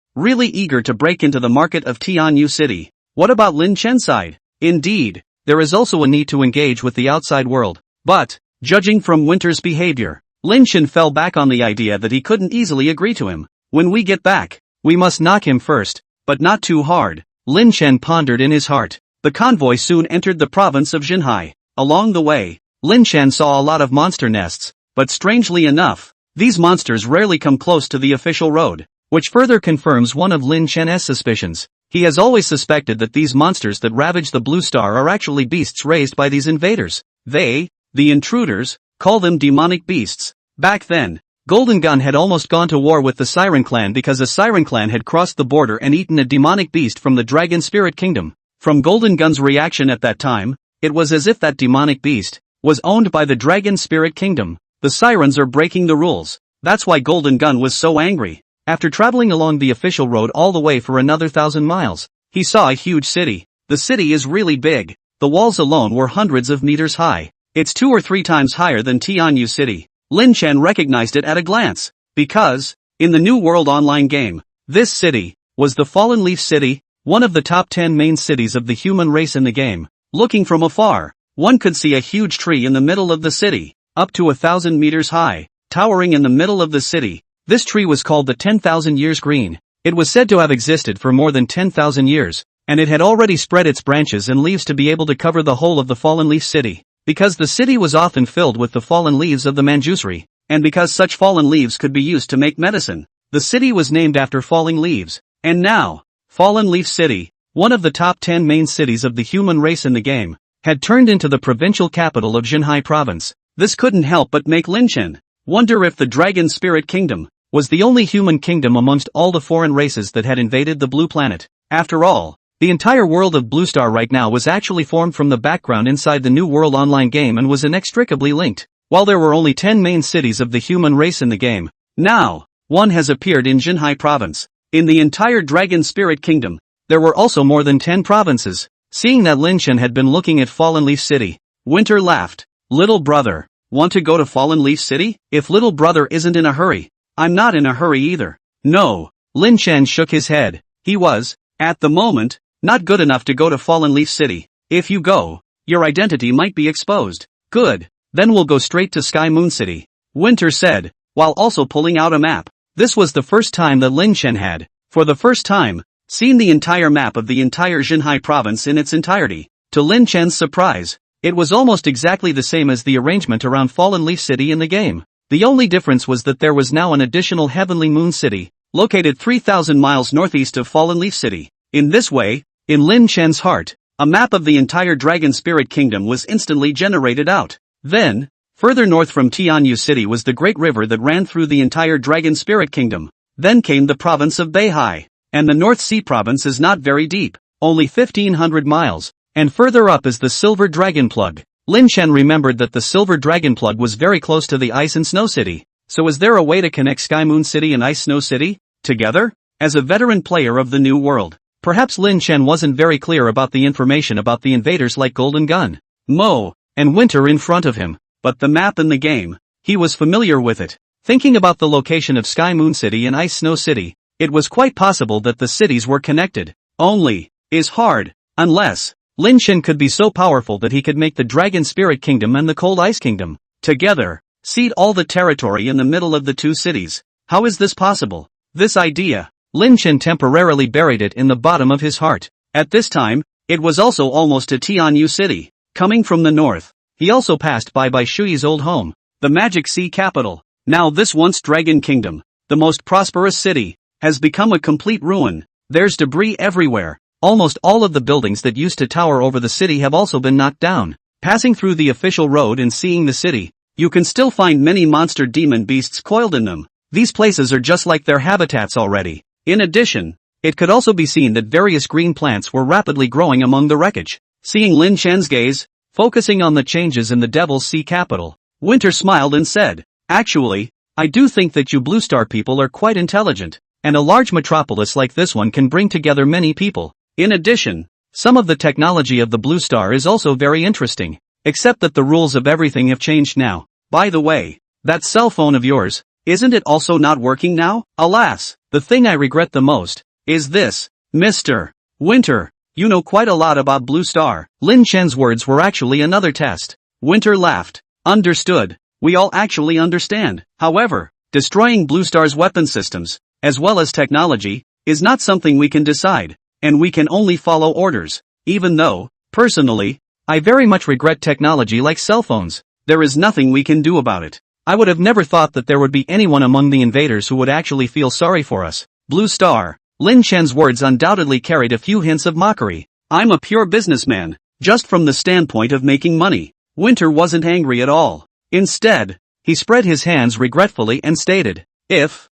eager to break into the market of Tianyu City. What about Lin Chen's side? Indeed, there is also a need to engage with the outside world. But, judging from Winter's behavior, Lin Chen fell back on the idea that he couldn't easily agree to him. When we get back, we must knock him first, but not too hard. Lin Chen pondered in his heart. The convoy soon entered the province of Jinhai. Along the way, Lin Chen saw a lot of monster nests, but strangely enough, these monsters rarely come close to the official road, which further confirms one of Lin Chen's suspicions. He has always suspected that these monsters that ravage the Blue Star are actually beasts raised by these invaders. They, the intruders, call them demonic beasts. Back then, Golden Gun had almost gone to war with the Siren Clan because a Siren Clan had crossed the border and eaten a demonic beast from the Dragon Spirit Kingdom. From Golden Gun's reaction at that time, it was as if that demonic beast was owned by the Dragon Spirit Kingdom. The Sirens are breaking the rules. That's why Golden Gun was so angry. After traveling along the official road all the way for another 1,000 miles, he saw a huge city. The city is really big. The walls alone were hundreds of meters high. It's 2 or 3 times higher than Tianyu City. Lin Chen recognized it at a glance, because, in the New World Online game, this city was the Fallen Leaf City, one of the top 10 main cities of the human race in the game. Looking from afar, one could see a huge tree in the middle of the city, up to 1,000 meters high, towering in the middle of the city. This tree was called the 10,000 Years Green. It was said to have existed for more than 10,000 years, and it had already spread its branches and leaves to be able to cover the whole of the Fallen Leaf City. Because the city was often filled with the fallen leaves of the manjusri, and because such fallen leaves could be used to make medicine, the city was named after falling leaves. And now, Fallen Leaf City, one of the top 10 main cities of the human race in the game, had turned into the provincial capital of Jinhai Province. This couldn't help but make Lin Chen wonder if the Dragon Spirit Kingdom was the only human kingdom amongst all the foreign races that had invaded the Blue Planet. After all, the entire world of Blue Star right now was actually formed from the background inside the New World Online game and was inextricably linked. While there were only 10 main cities of the human race in the game, now, one has appeared in Jinhai Province. In the entire Dragon Spirit Kingdom, there were also more than 10 provinces. Seeing that Lin Chen had been looking at Fallen Leaf City, Winter laughed. Little brother, want to go to Fallen Leaf City? If little brother isn't in a hurry, I'm not in a hurry either. No, Lin Chen shook his head. He was, at the moment, not good enough to go to Fallen Leaf City. If you go, your identity might be exposed. Good, then we'll go straight to Sky Moon City, Winter said, while also pulling out a map. This was the first time that Lin Chen had, for the first time, seen the entire map of the entire Jinhai province in its entirety. To Lin Chen's surprise, it was almost exactly the same as the arrangement around Fallen Leaf City in the game. The only difference was that there was now an additional Heavenly Moon City, located 3,000 miles northeast of Fallen Leaf City. In this way, in Lin Chen's heart, a map of the entire Dragon Spirit Kingdom was instantly generated out. Then, further north from Tianyu City was the great river that ran through the entire Dragon Spirit Kingdom. Then came the province of Beihai. And the North Sea province is not very deep, only 1,500 miles. And further up is the Silver Dragon Plug. Lin Chen remembered that the Silver Dragon Plug was very close to the Ice and Snow City. So is there a way to connect Sky Moon City and Ice Snow City together? As a veteran player of the New World, perhaps Lin Chen wasn't very clear about the information about the invaders like Golden Gun, Mo, and Winter in front of him. But the map in the game, he was familiar with it. Thinking about the location of Sky Moon City and Ice Snow City, it was quite possible that the cities were connected. Only, is hard, unless Lin Chen could be so powerful that he could make the Dragon Spirit Kingdom and the Cold Ice Kingdom together, cede all the territory in the middle of the two cities. How is this possible? This idea, Lin Chen temporarily buried it in the bottom of his heart. At this time, it was also almost to Tianyu City. Coming from the north, he also passed by Shui's old home, the Magic Sea capital. Now this once Dragon Kingdom, the most prosperous city, has become a complete ruin. There's debris everywhere. Almost all of the buildings that used to tower over the city have also been knocked down. Passing through the official road and seeing the city, you can still find many monster demon beasts coiled in them. These places are just like their habitats already. In addition, it could also be seen that various green plants were rapidly growing among the wreckage. Seeing Lin Chen's gaze, focusing on the changes in the Devil's Sea capital, Winter smiled and said, "Actually, I do think that you Blue Star people are quite intelligent, and a large metropolis like this one can bring together many people. In addition, some of the technology of the Blue Star is also very interesting, except that the rules of everything have changed now. By the way, that cell phone of yours, isn't it also not working now? Alas, the thing I regret the most, is this, Mr. Winter, you know quite a lot about Blue Star." Lin Chen's words were actually another test. Winter laughed. "Understood. We all actually understand. However, destroying Blue Star's weapon systems, as well as technology, is not something we can decide, and we can only follow orders. Even though, personally, I very much regret technology like cell phones, there is nothing we can do about it. I would have never thought that there would be anyone among the invaders who would actually feel sorry for us. Blue Star." Lin Chen's words undoubtedly carried a few hints of mockery. "I'm a pure businessman, just from the standpoint of making money." Winter wasn't angry at all. Instead, he spread his hands regretfully and stated, if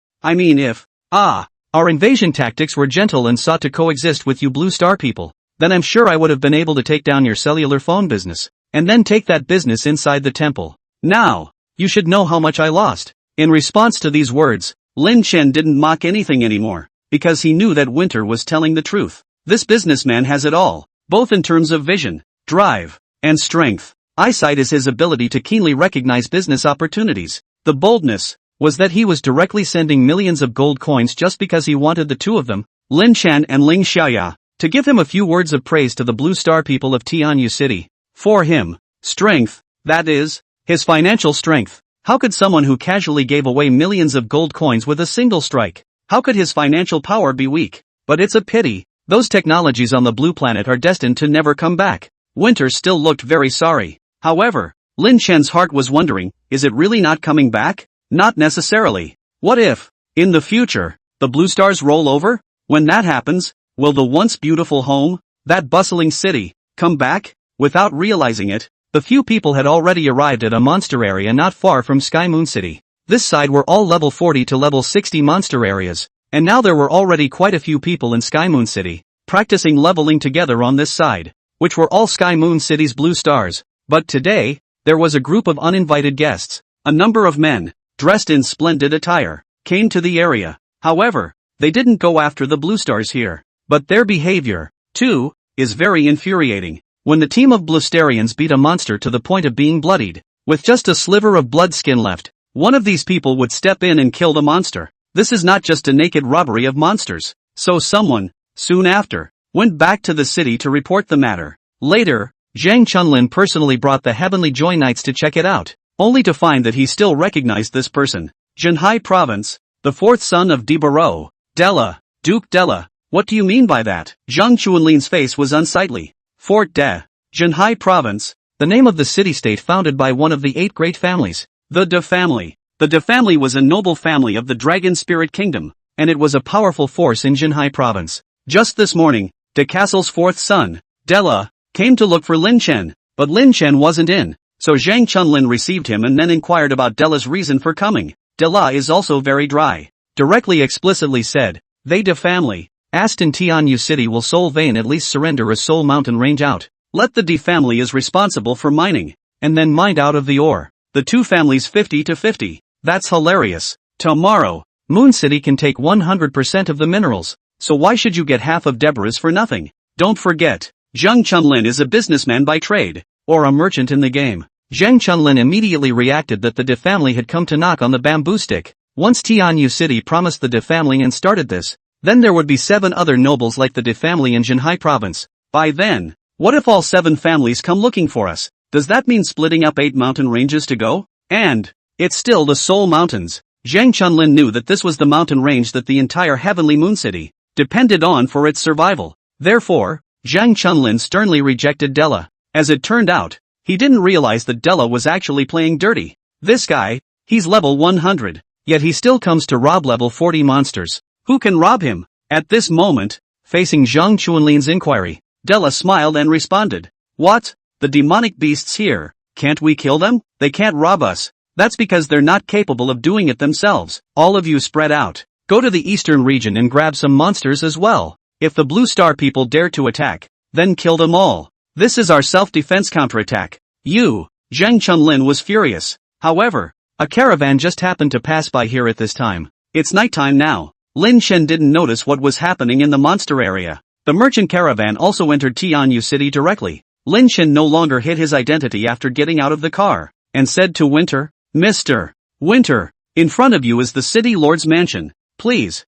our invasion tactics were gentle and sought to coexist with you Blue Star people, then I'm sure I would have been able to take down your cellular phone business, and then take that business inside the temple. Now, you should know how much I lost." In response to these words, Lin Chen didn't mock anything anymore, because he knew that Winter was telling the truth. This businessman has it all, both in terms of vision, drive, and strength. Eyesight is his ability to keenly recognize business opportunities. The boldness was that he was directly sending millions of gold coins just because he wanted the two of them, Lin Chen and Ling Xiaoya, to give him a few words of praise to the Blue Star people of Tianyu City. For him, strength, that is, his financial strength. How could someone who casually gave away millions of gold coins with a single strike, how could his financial power be weak? But it's a pity, those technologies on the blue planet are destined to never come back. Winter still looked very sorry. However, Lin Chen's heart was wondering, is it really not coming back? Not necessarily. What if, in the future, the Blue Stars roll over? When that happens, will the once beautiful home, that bustling city, come back? Without realizing it, the few people had already arrived at a monster area not far from Sky Moon City. This side were all level 40 to level 60 monster areas, and now there were already quite a few people in Sky Moon City, practicing leveling together on this side, which were all Sky Moon City's Blue Stars. But today, there was a group of uninvited guests. A number of men, dressed in splendid attire, came to the area. However, they didn't go after the Blue Stars here. But their behavior, too, is very infuriating. When the team of Blusterians beat a monster to the point of being bloodied, with just a sliver of blood skin left, one of these people would step in and kill the monster. This is not just a naked robbery of monsters. So someone, soon after, went back to the city to report the matter. Later, Zhang Chunlin personally brought the Heavenly Joy Knights to check it out, only to find that he still recognized this person. Zhenhai Province, the fourth son of Debaro, Della, Duke Della. What do you mean by that? Zhang Chunlin's face was unsightly. Fort De, Zhenhai Province, the name of the city-state founded by one of the 8 great families, the De family. The De family was a noble family of the Dragon Spirit Kingdom. and it was a powerful force in Jinhai province. Just this morning, De Castle's fourth son, Della, came to look for Lin Chen, but Lin Chen wasn't in, so Zhang Chunlin received him and then inquired about Della's reason for coming. Della is also very dry. Directly explicitly said, they de family, asked in Tianyu City will Soul Vein at least surrender a Soul Mountain range out. Let the de family is responsible for mining, and then mined out of the ore. The two families 50-50. That's hilarious. Tomorrow, Moon City can take 100% of the minerals, so why should you get half of Deborah's for nothing? Don't forget, Zhang Chunlin is a businessman by trade, or a merchant in the game. Zhang Chunlin immediately reacted that the De family had come to knock on the bamboo stick. Once Tianyu City promised the De family and started this, then there would be 7 other nobles like the De family in Jinhai province. By then, what if all 7 families come looking for us? Does that mean splitting up 8 mountain ranges to go? And it's still the Soul Mountains. Zhang Chunlin knew that this was the mountain range that the entire Heavenly Moon City depended on for its survival. Therefore, Zhang Chunlin sternly rejected Della. As it turned out, he didn't realize that Della was actually playing dirty. This guy, he's level 100, yet he still comes to rob level 40 monsters. Who can rob him? At this moment, facing Zhang Chunlin's inquiry, Della smiled and responded, what? The demonic beasts here, can't we kill them? They can't rob us. That's because they're not capable of doing it themselves. All of you spread out. Go to the eastern region and grab some monsters as well. If the Blue Star people dare to attack, then kill them all. This is our self-defense counterattack. You, Zhang Chunlin was furious. However, a caravan just happened to pass by here at this time. It's nighttime now. Lin Chen didn't notice what was happening in the monster area. The merchant caravan also entered Tianyu City directly. Lin Chen no longer hid his identity after getting out of the car, and said to Winter, Mr. Winter, in front of you is the City Lord's mansion. Please,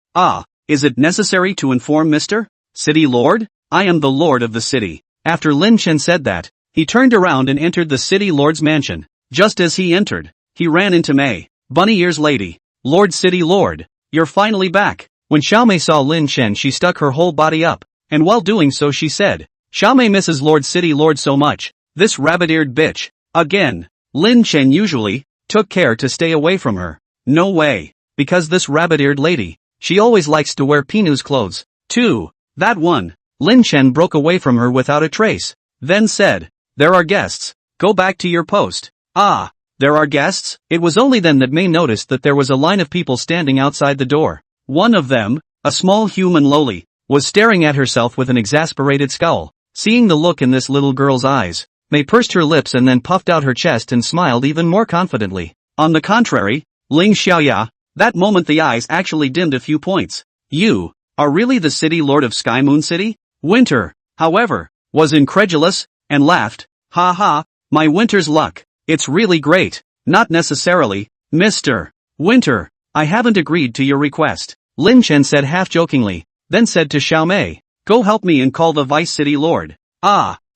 is it necessary to inform Mr. City Lord? I am the Lord of the city. After Lin Chen said that, he turned around and entered the City Lord's mansion. Just as he entered, he ran into May, Bunny Ears Lady. Lord City Lord, you're finally back. When Xiaomei saw Lin Chen, she stuck her whole body up, and while doing so she said, Xiaomei misses Lord City Lord so much, this rabbit-eared bitch. Again, Lin Chen usually took care to stay away from her. No way, because this rabbit-eared lady, she always likes to wear Pinu's clothes, too. That one, Lin Chen broke away from her without a trace, then said, there are guests, go back to your post. There are guests? It was only then that May noticed that there was a line of people standing outside the door. One of them, a small human loli, was staring at herself with an exasperated scowl. Seeing the look in this little girl's eyes, May pursed her lips and then puffed out her chest and smiled even more confidently. On the contrary, Ling Xiaoya, that moment the eyes actually dimmed a few points. You are really the City Lord of Sky Moon City? Winter, however, was incredulous, and laughed, ha ha, my Winter's luck. It's really great. Not necessarily, Mr. Winter. I haven't agreed to your request. Lin Chen said half-jokingly, then said to Xiaomei, go help me and call the Vice City Lord.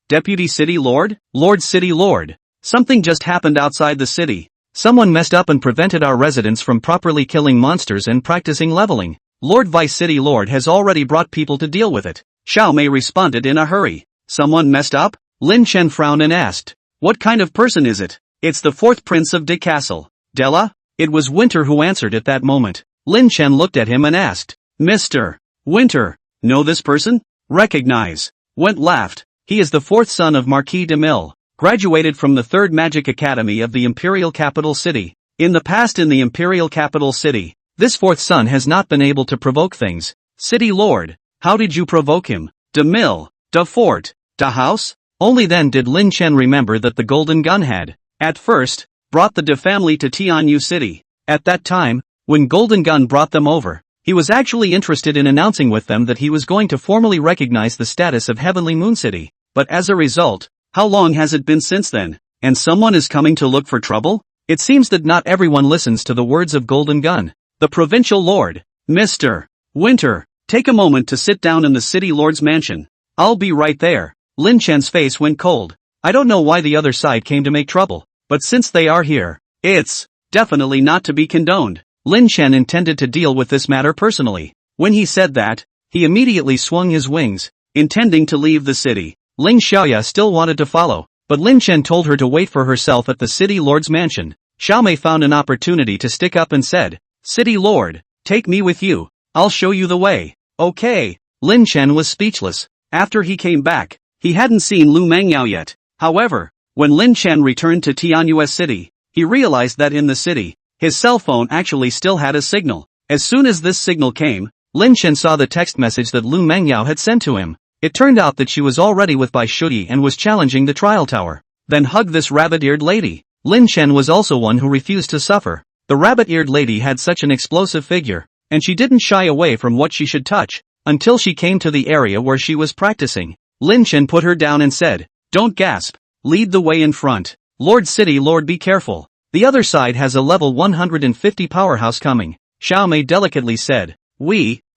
Deputy City Lord? Lord City Lord. Something just happened outside the city. Someone messed up and prevented our residents from properly killing monsters and practicing leveling. Lord Vice City Lord has already brought people to deal with it. Xiaomei responded in a hurry. Someone messed up? Lin Chen frowned and asked, what kind of person is it? It's the 4th Prince of De Castle. Della? It was Winter who answered at that moment. Lin Chen looked at him and asked, Mr. Winter, know this person? Recognize. Went laughed. He is the 4th son of Marquis de Mille, graduated from the 3rd Magic Academy of the Imperial Capital City. In the past in the Imperial Capital City, this 4th son has not been able to provoke things. City Lord, how did you provoke him? De Mille, de Fort, de House? Only then did Lin Chen remember that the Golden Gun had, at first, brought the De family to Tianyu City. At that time, when Golden Gun brought them over, he was actually interested in announcing with them that he was going to formally recognize the status of Heavenly Moon City. But as a result, how long has it been since then? And someone is coming to look for trouble? It seems that not everyone listens to the words of Golden Gun. The Provincial Lord, Mr. Winter, take a moment to sit down in the City Lord's mansion. I'll be right there. Lin Chen's face went cold. I don't know why the other side came to make trouble, but since they are here, it's definitely not to be condoned. Lin Chen intended to deal with this matter personally. When he said that, he immediately swung his wings, intending to leave the city. Ling Xiaoya still wanted to follow, but Lin Chen told her to wait for herself at the City Lord's mansion. Xiaomei found an opportunity to stick up and said, City Lord, take me with you. I'll show you the way. Okay. Lin Chen was speechless. After he came back, he hadn't seen Lu Mengyao yet. However, when Lin Chen returned to Tianyu's city, he realized that in the city, his cell phone actually still had a signal. As soon as this signal came, Lin Chen saw the text message that Lu Mengyao had sent to him. It turned out that she was already with Bai Shuyi and was challenging the trial tower. Then hug this rabbit-eared lady. Lin Chen was also one who refused to suffer. The rabbit-eared lady had such an explosive figure, and she didn't shy away from what she should touch, until she came to the area where she was practicing. Lin Chen put her down and said, "Don't gasp. Lead the way in front. Lord City Lord, be careful. The other side has a level 150 powerhouse coming." Xiao Mei delicately said.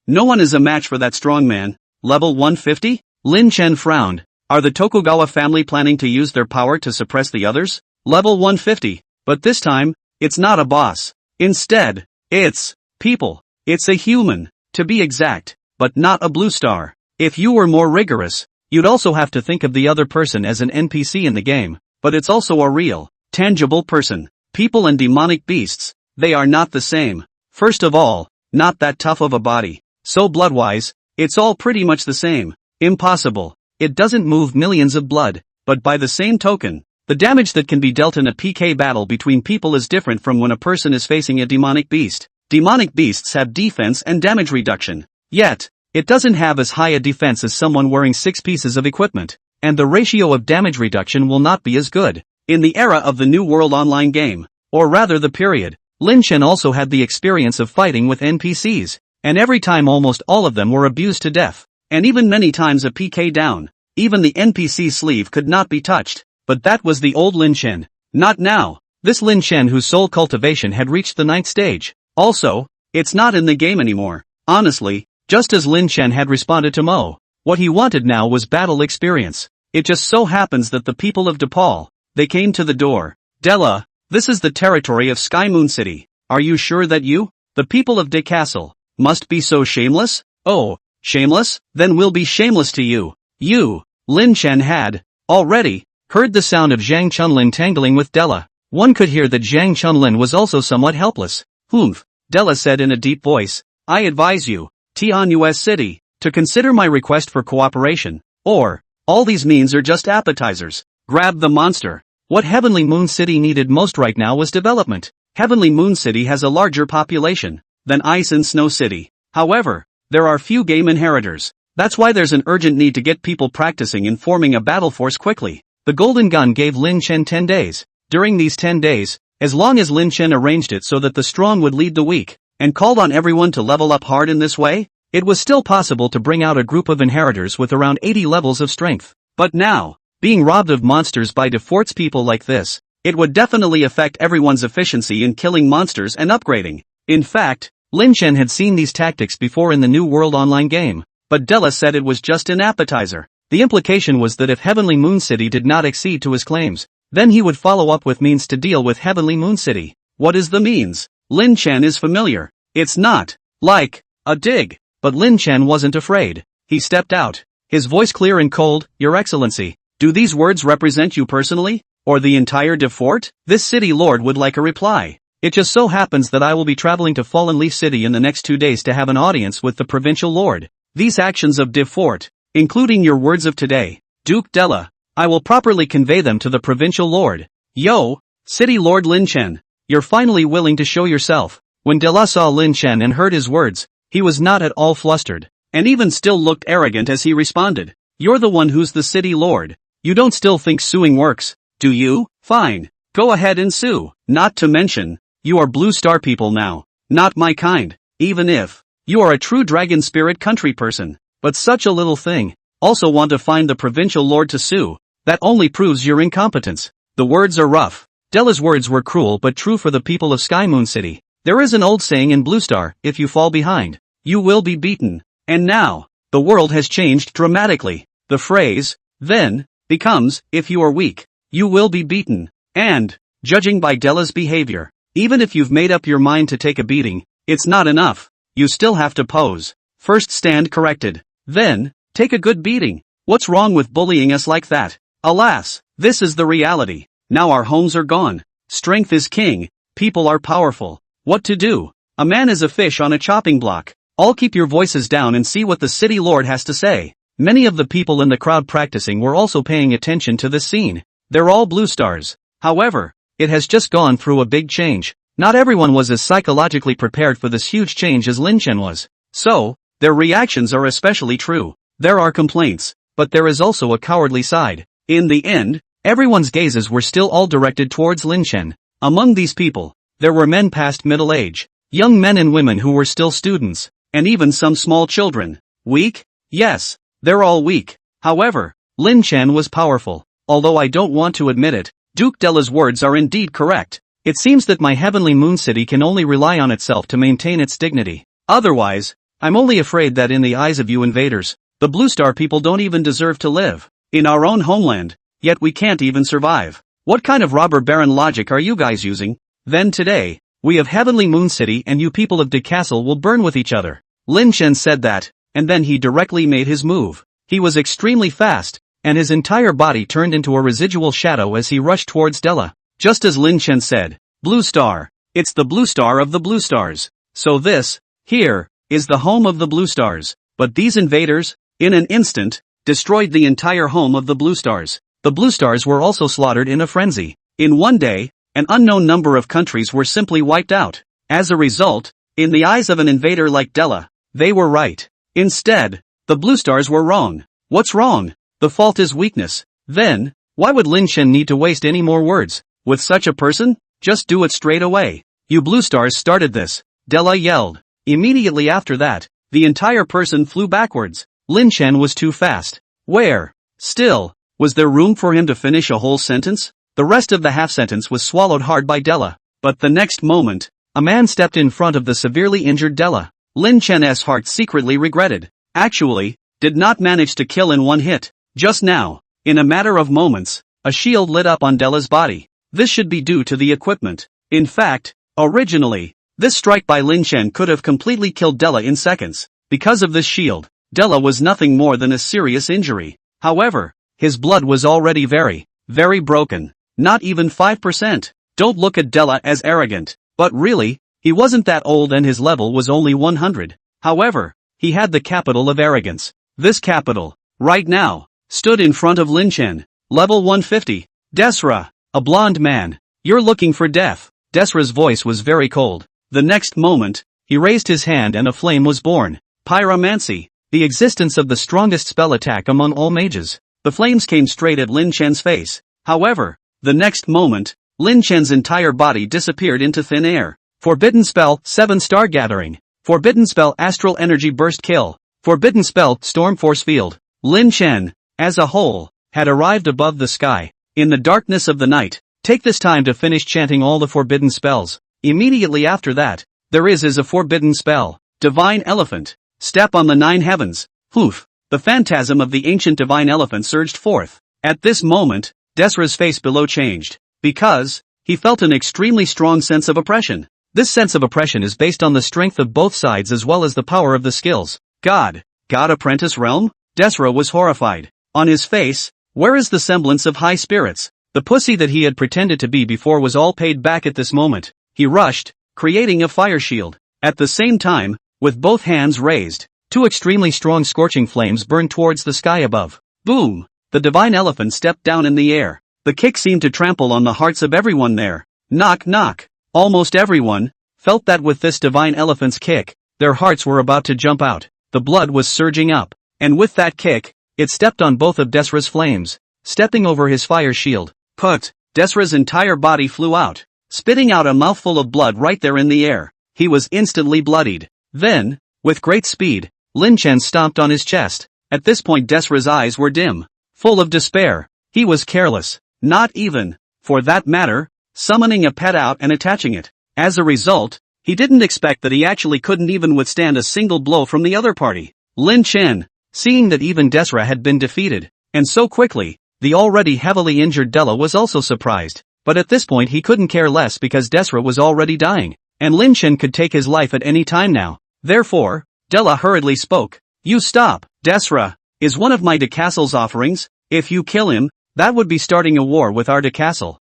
No one is a match for that strong man. Level 150? Lin Chen frowned. Are the Tokugawa family planning to use their power to suppress the others? Level 150. But this time, it's not a boss. Instead, it's people. It's a human, to be exact, but not a blue star. If you were more rigorous, you'd also have to think of the other person as an NPC in the game, but it's also a real, tangible person. People and demonic beasts, they are not the same. First of all, not that tough of a body. So blood-wise, it's all pretty much the same. Impossible. It doesn't move millions of blood, but by the same token, the damage that can be dealt in a PK battle between people is different from when a person is facing a demonic beast. Demonic beasts have defense and damage reduction. Yet, it doesn't have as high a defense as someone wearing 6 pieces of equipment, and the ratio of damage reduction will not be as good. In the era of the New World Online game, or rather the period, Lin Chen also had the experience of fighting with NPCs, and every time almost all of them were abused to death, and even many times a PK down. Even the NPC sleeve could not be touched. But that was the old Lin Chen. Not now. This Lin Chen whose soul cultivation had reached the 9th stage. Also, it's not in the game anymore. Honestly, just as Lin Chen had responded to Mo, what he wanted now was battle experience. It just so happens that the people of DePaul, they came to the door. Della, this is the territory of Sky Moon City. Are you sure that you, the people of De Castle, must be so shameless? Oh, shameless? Then we'll be shameless to you. You, Lin Chen had, already, heard the sound of Zhang Chunlin tangling with Della. One could hear that Zhang Chunlin was also somewhat helpless. Humph, Della said in a deep voice. I advise you, Tianyu's City, to consider my request for cooperation, or, all these means are just appetizers. Grab the monster. What Heavenly Moon City needed most right now was development. Heavenly Moon City has a larger population than Ice and Snow City. However, there are few game inheritors. That's why there's an urgent need to get people practicing and forming a battle force quickly. The Golden Gun gave Lin Chen 10 days. During these 10 days, as long as Lin Chen arranged it so that the strong would lead the weak, and called on everyone to level up hard in this way, it was still possible to bring out a group of inheritors with around 80 levels of strength. But now, being robbed of monsters by deforts people like this, it would definitely affect everyone's efficiency in killing monsters and upgrading. In fact, Lin Chen had seen these tactics before in the New World Online game, but Della said it was just an appetizer. The implication was that if Heavenly Moon City did not accede to his claims, then he would follow up with means to deal with Heavenly Moon City. What is the means? Lin Chen is familiar. It's not like a dig. But Lin Chen wasn't afraid. He stepped out, his voice clear and cold. Your Excellency, do these words represent you personally, or the entire Defort? This city lord would like a reply. It just so happens that I will be traveling to Fallen Leaf City in the next 2 days to have an audience with the provincial lord. These actions of Defort, including your words of today, Duke Della, I will properly convey them to the provincial lord. Yo, City Lord Lin Chen, you're finally willing to show yourself. When Della saw Lin Chen and heard his words, he was not at all flustered, and even still looked arrogant as he responded. You're the one who's the city lord. You don't still think suing works, do you? Fine, go ahead and sue. Not to mention, you are Blue Star people now, not my kind, even if you are a true dragon spirit country person. But such a little thing, also want to find the provincial lord to sue, that only proves your incompetence. The words are rough. Della's words were cruel but true for the people of Sky Moon City. There is an old saying in Blue Star, if you fall behind, you will be beaten. And now, the world has changed dramatically. The phrase, then, becomes, if you are weak, you will be beaten. And, judging by Della's behavior, even if you've made up your mind to take a beating, it's not enough. You still have to pose. First stand corrected. Then, take a good beating. What's wrong with bullying us like that? Alas, this is the reality. Now our homes are gone. Strength is king. People are powerful. What to do? A man is a fish on a chopping block. All keep your voices down and see what the city lord has to say. Many of the people in the crowd practicing were also paying attention to this scene. They're all blue stars. However, it has just gone through a big change. Not everyone was as psychologically prepared for this huge change as Lin Chen was. So, their reactions are especially true. There are complaints, but there is also a cowardly side. In the end, everyone's gazes were still all directed towards Lin Chen. Among these people, there were men past middle age, young men and women who were still students, and even some small children. Weak? Yes, they're all weak. However, Lin Chen was powerful. Although I don't want to admit it, Duke Della's words are indeed correct. It seems that my heavenly moon city can only rely on itself to maintain its dignity. Otherwise, I'm only afraid that in the eyes of you invaders, the Blue Star people don't even deserve to live in our own homeland, yet we can't even survive. What kind of robber baron logic are you guys using? Then today, we of Heavenly Moon City and you people of De Castle will burn with each other. Lin Chen said that, and then he directly made his move. He was extremely fast, and his entire body turned into a residual shadow as he rushed towards Della. Just as Lin Chen said, Blue Star, it's the Blue Star of the Blue Stars. So this, here, is the home of the Blue Stars. But these invaders, in an instant, destroyed the entire home of the Blue Stars. The Blue Stars were also slaughtered in a frenzy. In one day, an unknown number of countries were simply wiped out. As a result, in the eyes of an invader like Della, they were right. Instead, the Blue Stars were wrong. What's wrong? The fault is weakness. Then, why would Lin Chen need to waste any more words? With such a person, just do it straight away. You Blue Stars started this, Della yelled. Immediately after that, the entire person flew backwards. Lin Chen was too fast. Where? Still, was there room for him to finish a whole sentence? The rest of the half sentence was swallowed hard by Della. But the next moment, a man stepped in front of the severely injured Della. Lin Chen's heart secretly regretted. Actually, did not manage to kill in one hit. Just now, in a matter of moments, a shield lit up on Della's body. This should be due to the equipment. In fact, originally, this strike by Lin Chen could have completely killed Della in seconds. Because of this shield, Della was nothing more than a serious injury. However, his blood was already very broken. Not even 5%. Don't look at Della as arrogant. But really, he wasn't that old and his level was only 100. However, he had the capital of arrogance. This capital, right now, stood in front of Lin Chen. Level 150. Desra, a blonde man. You're looking for death. Desra's voice was very cold. The next moment, he raised his hand and a flame was born. Pyromancy, the existence of the strongest spell attack among all mages. The flames came straight at Lin Chen's face. However, the next moment, Lin Chen's entire body disappeared into thin air. Forbidden spell, 7-star gathering. Forbidden spell, astral energy burst kill. Forbidden spell, storm force field. Lin Chen, as a whole, had arrived above the sky. In the darkness of the night, take this time to finish chanting all the forbidden spells. Immediately after that, there is a forbidden spell. Divine Elephant. Step on the 9 heavens. Poof. The phantasm of the ancient divine elephant surged forth. At this moment, Desra's face below changed. Because, he felt an extremely strong sense of oppression. This sense of oppression is based on the strength of both sides as well as the power of the skills. God Apprentice Realm? Desra was horrified. On his face, where is the semblance of high spirits? The pussy that he had pretended to be before was all paid back at this moment. He rushed, creating a fire shield. At the same time, with both hands raised, 2 extremely strong scorching flames burned towards the sky above. Boom! The divine elephant stepped down in the air. The kick seemed to trample on the hearts of everyone there. Knock knock. Almost everyone felt that with this divine elephant's kick, their hearts were about to jump out. The blood was surging up. And with that kick, it stepped on both of Desra's flames, stepping over his fire shield. Put! Desra's entire body flew out, spitting out a mouthful of blood right there in the air. He was instantly bloodied. Then, with great speed, Lin Chen stomped on his chest. At this point Desra's eyes were dim, full of despair. He was careless, not even, for that matter, summoning a pet out and attaching it. As a result, he didn't expect that he actually couldn't even withstand a single blow from the other party. Lin Chen, seeing that even Desra had been defeated, and so quickly, the already heavily injured Della was also surprised. But at this point he couldn't care less because Desra was already dying, and Lin Chen could take his life at any time now. Therefore, Della hurriedly spoke. You stop. Desra is one of my De Castle's offerings. If you kill him, that would be starting a war with our De Castle.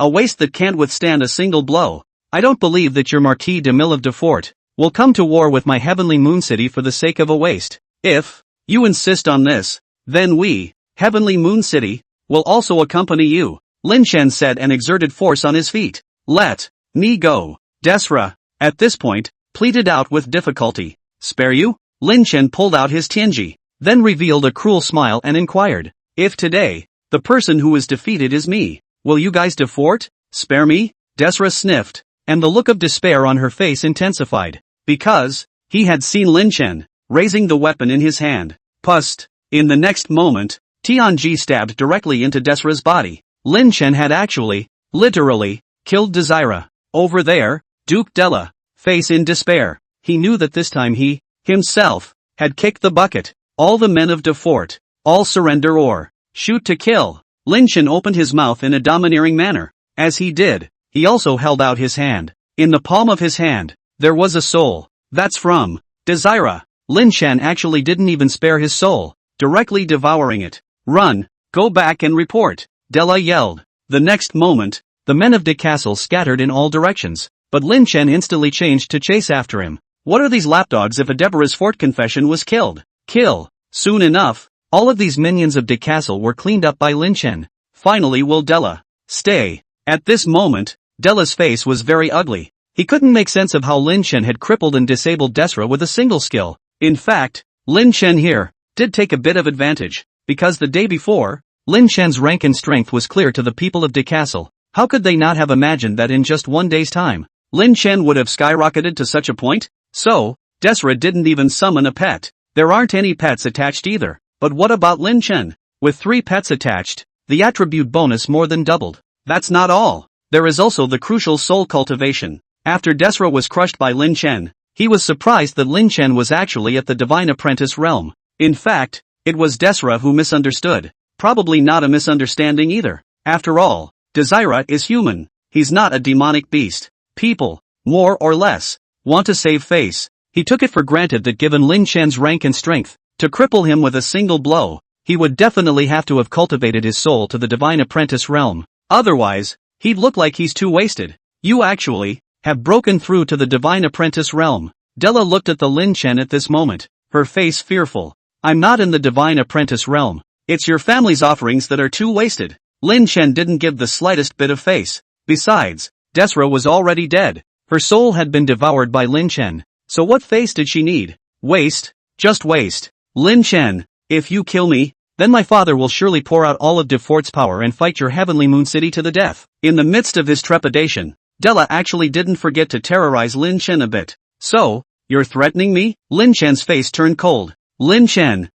A waste that can't withstand a single blow. I don't believe that your Marquis de Mille de Fort will come to war with my heavenly moon city for the sake of a waste. If you insist on this, then we, heavenly moon city, will also accompany you, Lin Chen said and exerted force on his feet. Let me go. Desra, at this point, pleaded out with difficulty. Spare you? Lin Chen pulled out his tianji, then revealed a cruel smile and inquired. If today, the person who is defeated is me, will you guys defort? Spare me? Desra sniffed, and the look of despair on her face intensified, because he had seen Lin Chen raising the weapon in his hand. Pust. In the next moment, Tianji stabbed directly into Desra's body. Lin Chen had actually, literally, killed Desira. Over there, Duke Della, face in despair. He knew that this time he, himself, had kicked the bucket. All the men of defort, all surrender or shoot to kill. Lin Chen opened his mouth in a domineering manner. As he did, he also held out his hand. In the palm of his hand, there was a soul. That's from Desira. Lin Chen actually didn't even spare his soul, directly devouring it. Run, go back and report, Della yelled. The next moment, the men of the castle scattered in all directions, but Lin Chen instantly changed to chase after him. What are these lapdogs if a Deborah's fort confession was killed? Kill. Soon enough, all of these minions of the castle were cleaned up by Lin Chen. Finally will Della stay? At this moment, Della's face was very ugly. He couldn't make sense of how Lin Chen had crippled and disabled Desra with a single skill. In fact, Lin Chen here did take a bit of advantage, because the day before, Lin Chen's rank and strength was clear to the people of the castle. How could they not have imagined that in just one day's time, Lin Chen would have skyrocketed to such a point? So, Desra didn't even summon a pet. There aren't any pets attached either. But what about Lin Chen? With 3 pets attached, the attribute bonus more than doubled. That's not all. There is also the crucial soul cultivation. After Desra was crushed by Lin Chen, he was surprised that Lin Chen was actually at the Divine Apprentice realm. In fact, it was Desra who misunderstood. Probably not a misunderstanding either. After all, Desira is human. He's not a demonic beast. People, more or less, want to save face. He took it for granted that given Lin Chen's rank and strength, to cripple him with a single blow, he would definitely have to have cultivated his soul to the Divine Apprentice realm. Otherwise, he'd look like he's too wasted. You actually have broken through to the Divine Apprentice realm. Della looked at the Lin Chen at this moment, her face fearful. I'm not in the Divine Apprentice realm. It's your family's offerings that are too wasted. Lin Chen didn't give the slightest bit of face. Besides, Desra was already dead. Her soul had been devoured by Lin Chen. So what face did she need? Waste? Just waste. Lin Chen, if you kill me, then my father will surely pour out all of Defort's power and fight your heavenly moon city to the death. In the midst of his trepidation, Della actually didn't forget to terrorize Lin Chen a bit. So, you're threatening me? Lin Chen's face turned cold. Lin Chen,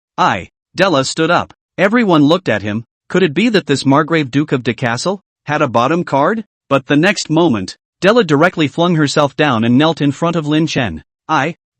Della stood up. Everyone looked at him. Could it be that this Margrave Duke of the Castle had a bottom card? But the next moment, Della directly flung herself down and knelt in front of Lin Chen.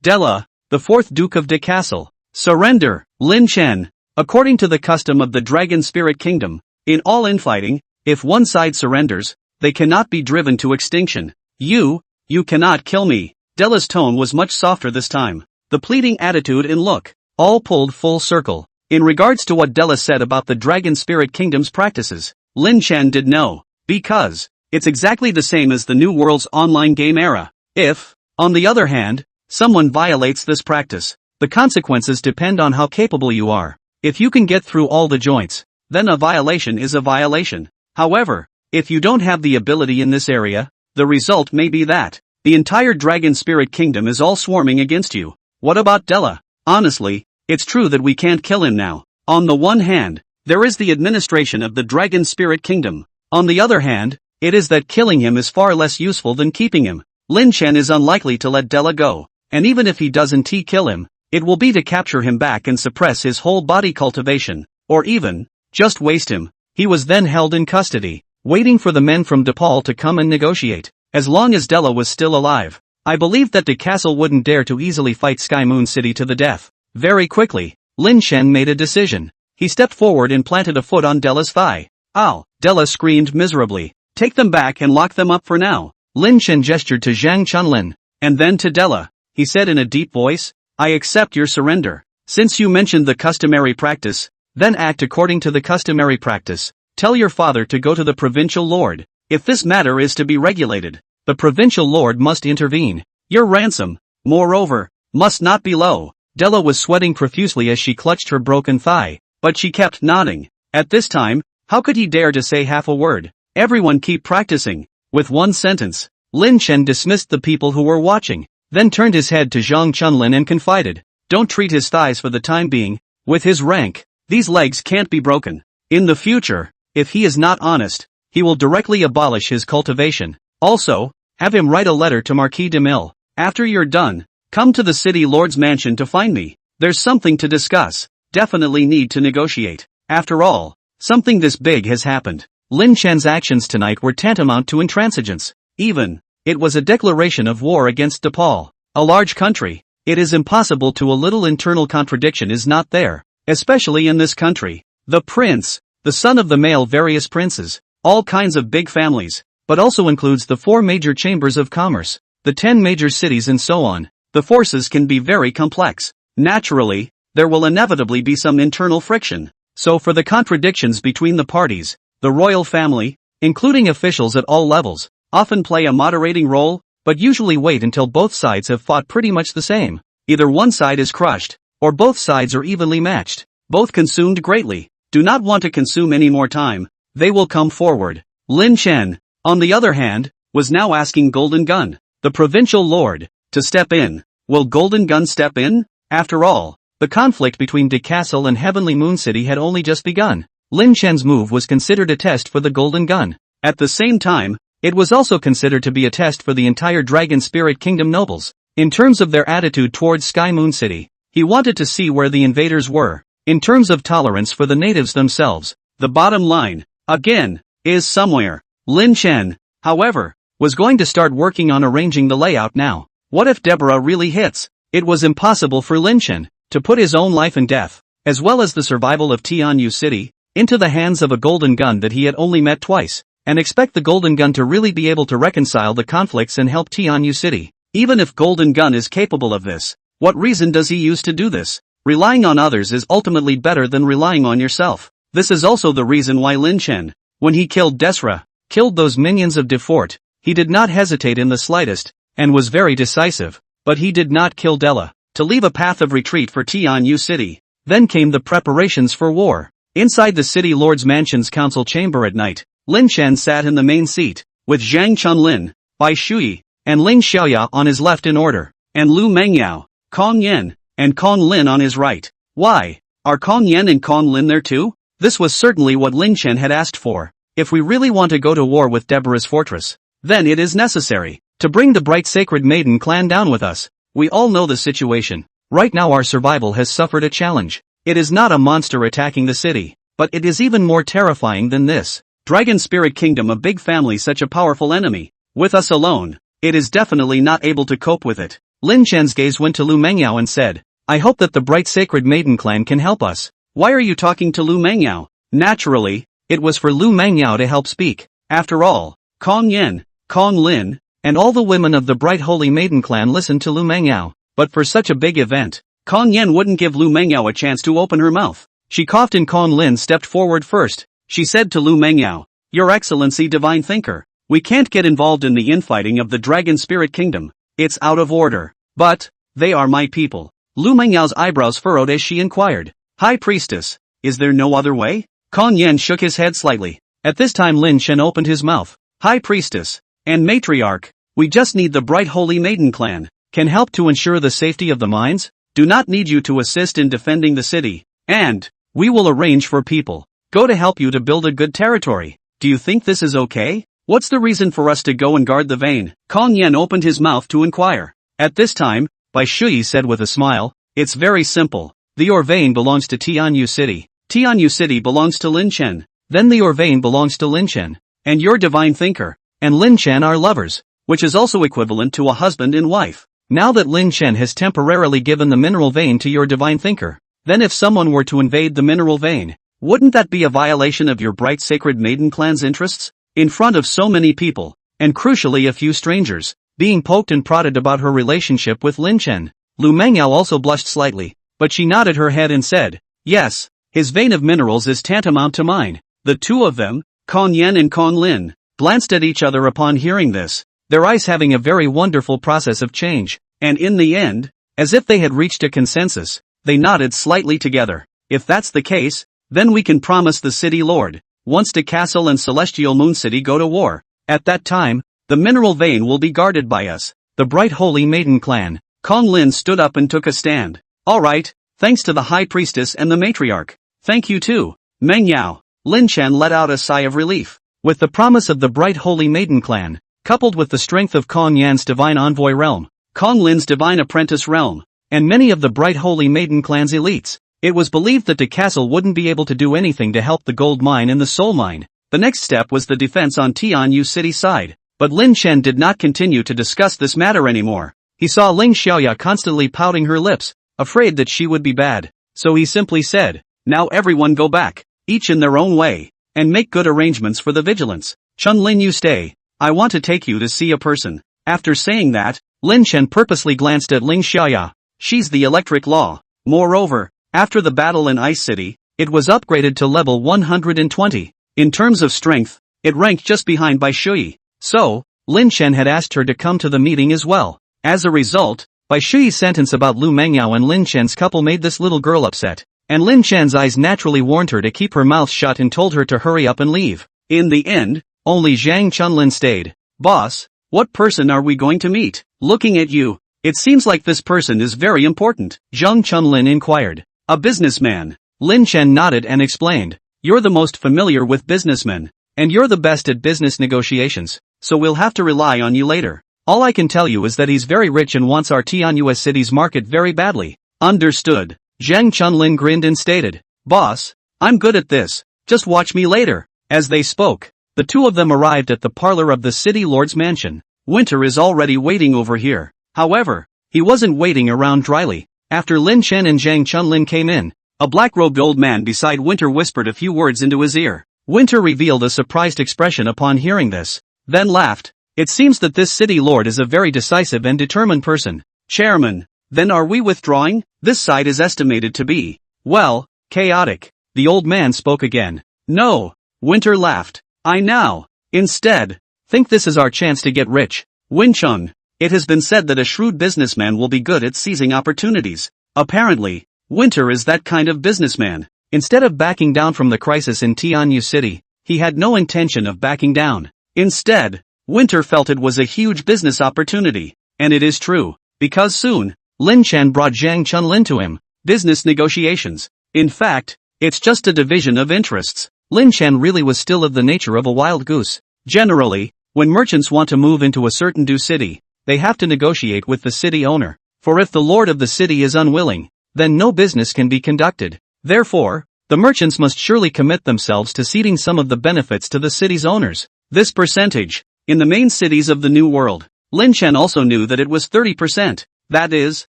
Della, the 4th Duke of the Castle. Surrender, Lin Chen. According to the custom of the Dragon Spirit Kingdom, in all infighting, if one side surrenders, they cannot be driven to extinction. You cannot kill me. Della's tone was much softer this time. The pleading attitude and look, all pulled full circle. In regards to what Della said about the Dragon Spirit Kingdom's practices, Lin Chen did know. Because, it's exactly the same as the New World's online game era. If, on the other hand, someone violates this practice, the consequences depend on how capable you are. If you can get through all the joints, then a violation is a violation. However, if you don't have the ability in this area, the result may be that the entire Dragon Spirit Kingdom is all swarming against you. What about Della? Honestly, it's true that we can't kill him now. On the one hand, there is the administration of the Dragon Spirit Kingdom. On the other hand, it is that killing him is far less useful than keeping him. Lin Chen is unlikely to let Della go, and even if he doesn't kill him, it will be to capture him back and suppress his whole body cultivation, or even, just waste him. He was then held in custody, waiting for the men from DePaul to come and negotiate. As long as Della was still alive, I believed that the castle wouldn't dare to easily fight Sky Moon City to the death. Very quickly, Lin Chen made a decision. He stepped forward and planted a foot on Della's thigh. Ow! Della screamed miserably. Take them back and lock them up for now. Lin Chen gestured to Zhang Chunlin, and then to Della. He said in a deep voice, I accept your surrender. Since you mentioned the customary practice, then act according to the customary practice. Tell your father to go to the provincial lord. If this matter is to be regulated, the provincial lord must intervene. Your ransom Moreover, must not be low. Della was sweating profusely as she clutched her broken thigh, but she kept nodding. At this time, how could he dare to say half a word? Everyone keep practicing. With one sentence, Lin Chen dismissed the people who were watching, then turned his head to Zhang Chunlin and confided, don't treat his thighs for the time being. With his rank, these legs can't be broken. In the future, if he is not honest, he will directly abolish his cultivation. Also, have him write a letter to Marquis de Mille. After you're done, come to the city lord's mansion to find me. There's something to discuss. Definitely need to negotiate. After all, something this big has happened. Lin Chen's actions tonight were tantamount to intransigence. Even, it was a declaration of war against DePaul. A large country. It is impossible to a little internal contradiction is not there. Especially in this country. The prince, the son of the male various princes, all kinds of big families, but also includes the 4 major chambers of commerce, the 10 major cities and so on. The forces can be very complex. Naturally, there will inevitably be some internal friction. So for the contradictions between the parties, the royal family, including officials at all levels, often play a moderating role, but usually wait until both sides have fought pretty much the same. Either one side is crushed, or both sides are evenly matched. Both consumed greatly, do not want to consume any more time, they will come forward. Lin Chen, on the other hand, was now asking Golden Gun, the provincial lord, to step in. Will Golden Gun step in? After all, the conflict between De Castle and Heavenly Moon City had only just begun. Lin Chen's move was considered a test for the Golden Gun. At the same time, it was also considered to be a test for the entire Dragon Spirit Kingdom nobles. In terms of their attitude towards Sky Moon City, he wanted to see where the invaders were. In terms of tolerance for the natives themselves, the bottom line, again, is somewhere. Lin Chen, however, was going to start working on arranging the layout now. What if Deborah really hits? It was impossible for Lin Chen to put his own life and death, as well as the survival of Tianyu City, into the hands of a Golden Gun that he had only met twice, and expect the Golden Gun to really be able to reconcile the conflicts and help Tianyu City. Even if Golden Gun is capable of this, what reason does he use to do this? Relying on others is ultimately better than relying on yourself. This is also the reason why Lin Chen, when he killed Desra, killed those minions of Defort, he did not hesitate in the slightest, and was very decisive, but he did not kill Della, to leave a path of retreat for Tianyu City. Then came the preparations for war. Inside the city lord's mansion's council chamber at night, Lin Chen sat in the main seat, with Zhang Chunlin, Bai Shui, and Ling Xiaoya on his left in order, and Lu Mengyao, Kong Yen, and Kong Lin on his right. Why? Are Kong Yen and Kong Lin there too? This was certainly what Lin Chen had asked for. If we really want to go to war with Deborah's fortress, then it is necessary to bring the bright sacred maiden clan down with us. We all know the situation. Right now our survival has suffered a challenge. It is not a monster attacking the city, but it is even more terrifying than this. Dragon Spirit Kingdom, a big family, such a powerful enemy. With us alone, it is definitely not able to cope with it. Lin Chen's gaze went to Lu Mengyao and said, I hope that the bright sacred maiden clan can help us. Why are you talking to Lu Mengyao? Naturally, it was for Lu Mengyao to help speak. After all, Kong Yen, Kong Lin, and all the women of the bright holy maiden clan listened to Lu Mengyao. But for such a big event, Kong Yen wouldn't give Lu Mengyao a chance to open her mouth. She coughed and Kong Lin stepped forward first. She said to Lu Mengyao, Your Excellency Divine Thinker, we can't get involved in the infighting of the Dragon Spirit Kingdom. It's out of order. But, they are my people. Lu Mengyao's eyebrows furrowed as she inquired. High Priestess, is there no other way? Kong Yen shook his head slightly. At this time Lin Chen opened his mouth. High Priestess, and Matriarch, we just need the bright holy maiden clan, can help to ensure the safety of the mines, do not need you to assist in defending the city, and, we will arrange for people, go to help you to build a good territory. Do you think this is okay? What's the reason for us to go and guard the vein? Kong Yen opened his mouth to inquire. At this time, Bai Shui said with a smile, it's very simple. The Orvane belongs to Tianyu City. Tianyu City belongs to Lin Chen. Then the Orvane belongs to Lin Chen. And your Divine Thinker and Lin Chen are lovers, which is also equivalent to a husband and wife. Now that Lin Chen has temporarily given the mineral vein to your Divine Thinker, then if someone were to invade the mineral vein, wouldn't that be a violation of your bright sacred maiden clan's interests? In front of so many people, and crucially a few strangers, being poked and prodded about her relationship with Lin Chen. Lu Mengyao also blushed slightly, but she nodded her head and said, yes, his vein of minerals is tantamount to mine. The two of them, Kong Yen and Kong Lin, glanced at each other upon hearing this, their eyes having a very wonderful process of change. and in the end, as if they had reached a consensus, they nodded slightly together. If that's the case, then we can promise the city lord, once the castle and celestial moon city go to war, at that time, the mineral vein will be guarded by us, the bright holy maiden clan. Kong Lin stood up and took a stand. Alright, thanks to the high priestess and the matriarch. Thank you too, Meng Yao. Lin Chen let out a sigh of relief. With the promise of the bright holy maiden clan, coupled with the strength of Kong Yan's divine envoy realm, Kong Lin's divine apprentice realm, and many of the bright holy maiden clan's elites, it was believed that the castle wouldn't be able to do anything to help the gold mine and the soul mine. The next step was the defense on Tianyu City side, but Lin Chen did not continue to discuss this matter anymore. He saw Ling Xiaoya constantly pouting her lips, afraid that she would be bad, so he simply said, now everyone go back, each in their own way, and make good arrangements for the vigilance. Chun Lin, you stay, I want to take you to see a person. After saying that, Lin Chen purposely glanced at Ling Xiaoya. She's the electric law. Moreover, after the battle in Ice City, it was upgraded to level 120. In terms of strength, it ranked just behind Bai Shui. So, Lin Chen had asked her to come to the meeting as well. As a result, Bai Shui's sentence about Lu Mengyao and Lin Chen's couple made this little girl upset, and Lin Chen's eyes naturally warned her to keep her mouth shut and told her to hurry up and leave. In the end, only Zhang Chunlin stayed. Boss, what person are we going to meet? Looking at you, it seems like this person is very important, Zhang Chunlin inquired. A businessman. Lin Chen nodded and explained. You're the most familiar with businessmen, and you're the best at business negotiations, so we'll have to rely on you later. All I can tell you is that he's very rich and wants our Tianyu's city's market very badly. Understood. Zhang Chunlin grinned and stated. Boss, I'm good at this, just watch me later. As they spoke, the two of them arrived at the parlor of the city lord's mansion. Winter is already waiting over here. However, he wasn't waiting around dryly. After Lin Chen and Zhang Chunlin came in, a black-robed old man beside Winter whispered a few words into his ear. Winter revealed a surprised expression upon hearing this, then laughed. It seems that this city lord is a very decisive and determined person. Chairman, then are we withdrawing? This side is estimated to be, well, chaotic. The old man spoke again. No. Winter laughed. I now, instead, think this is our chance to get rich. Winchung. It has been said that a shrewd businessman will be good at seizing opportunities. Apparently, Winter is that kind of businessman. Instead of backing down from the crisis in Tianyu City, he had no intention of backing down. Instead, Winter felt it was a huge business opportunity. And it is true, because soon, Lin Chen brought Zhang Chunlin to him. Business negotiations. In fact, it's just a division of interests. Lin Chen really was still of the nature of a wild goose. Generally, when merchants want to move into a certain new city, they have to negotiate with the city owner. For if the lord of the city is unwilling, then no business can be conducted. Therefore, the merchants must surely commit themselves to ceding some of the benefits to the city's owners. This percentage, in the main cities of the New World, Lin Chen also knew that it was 30%. That is,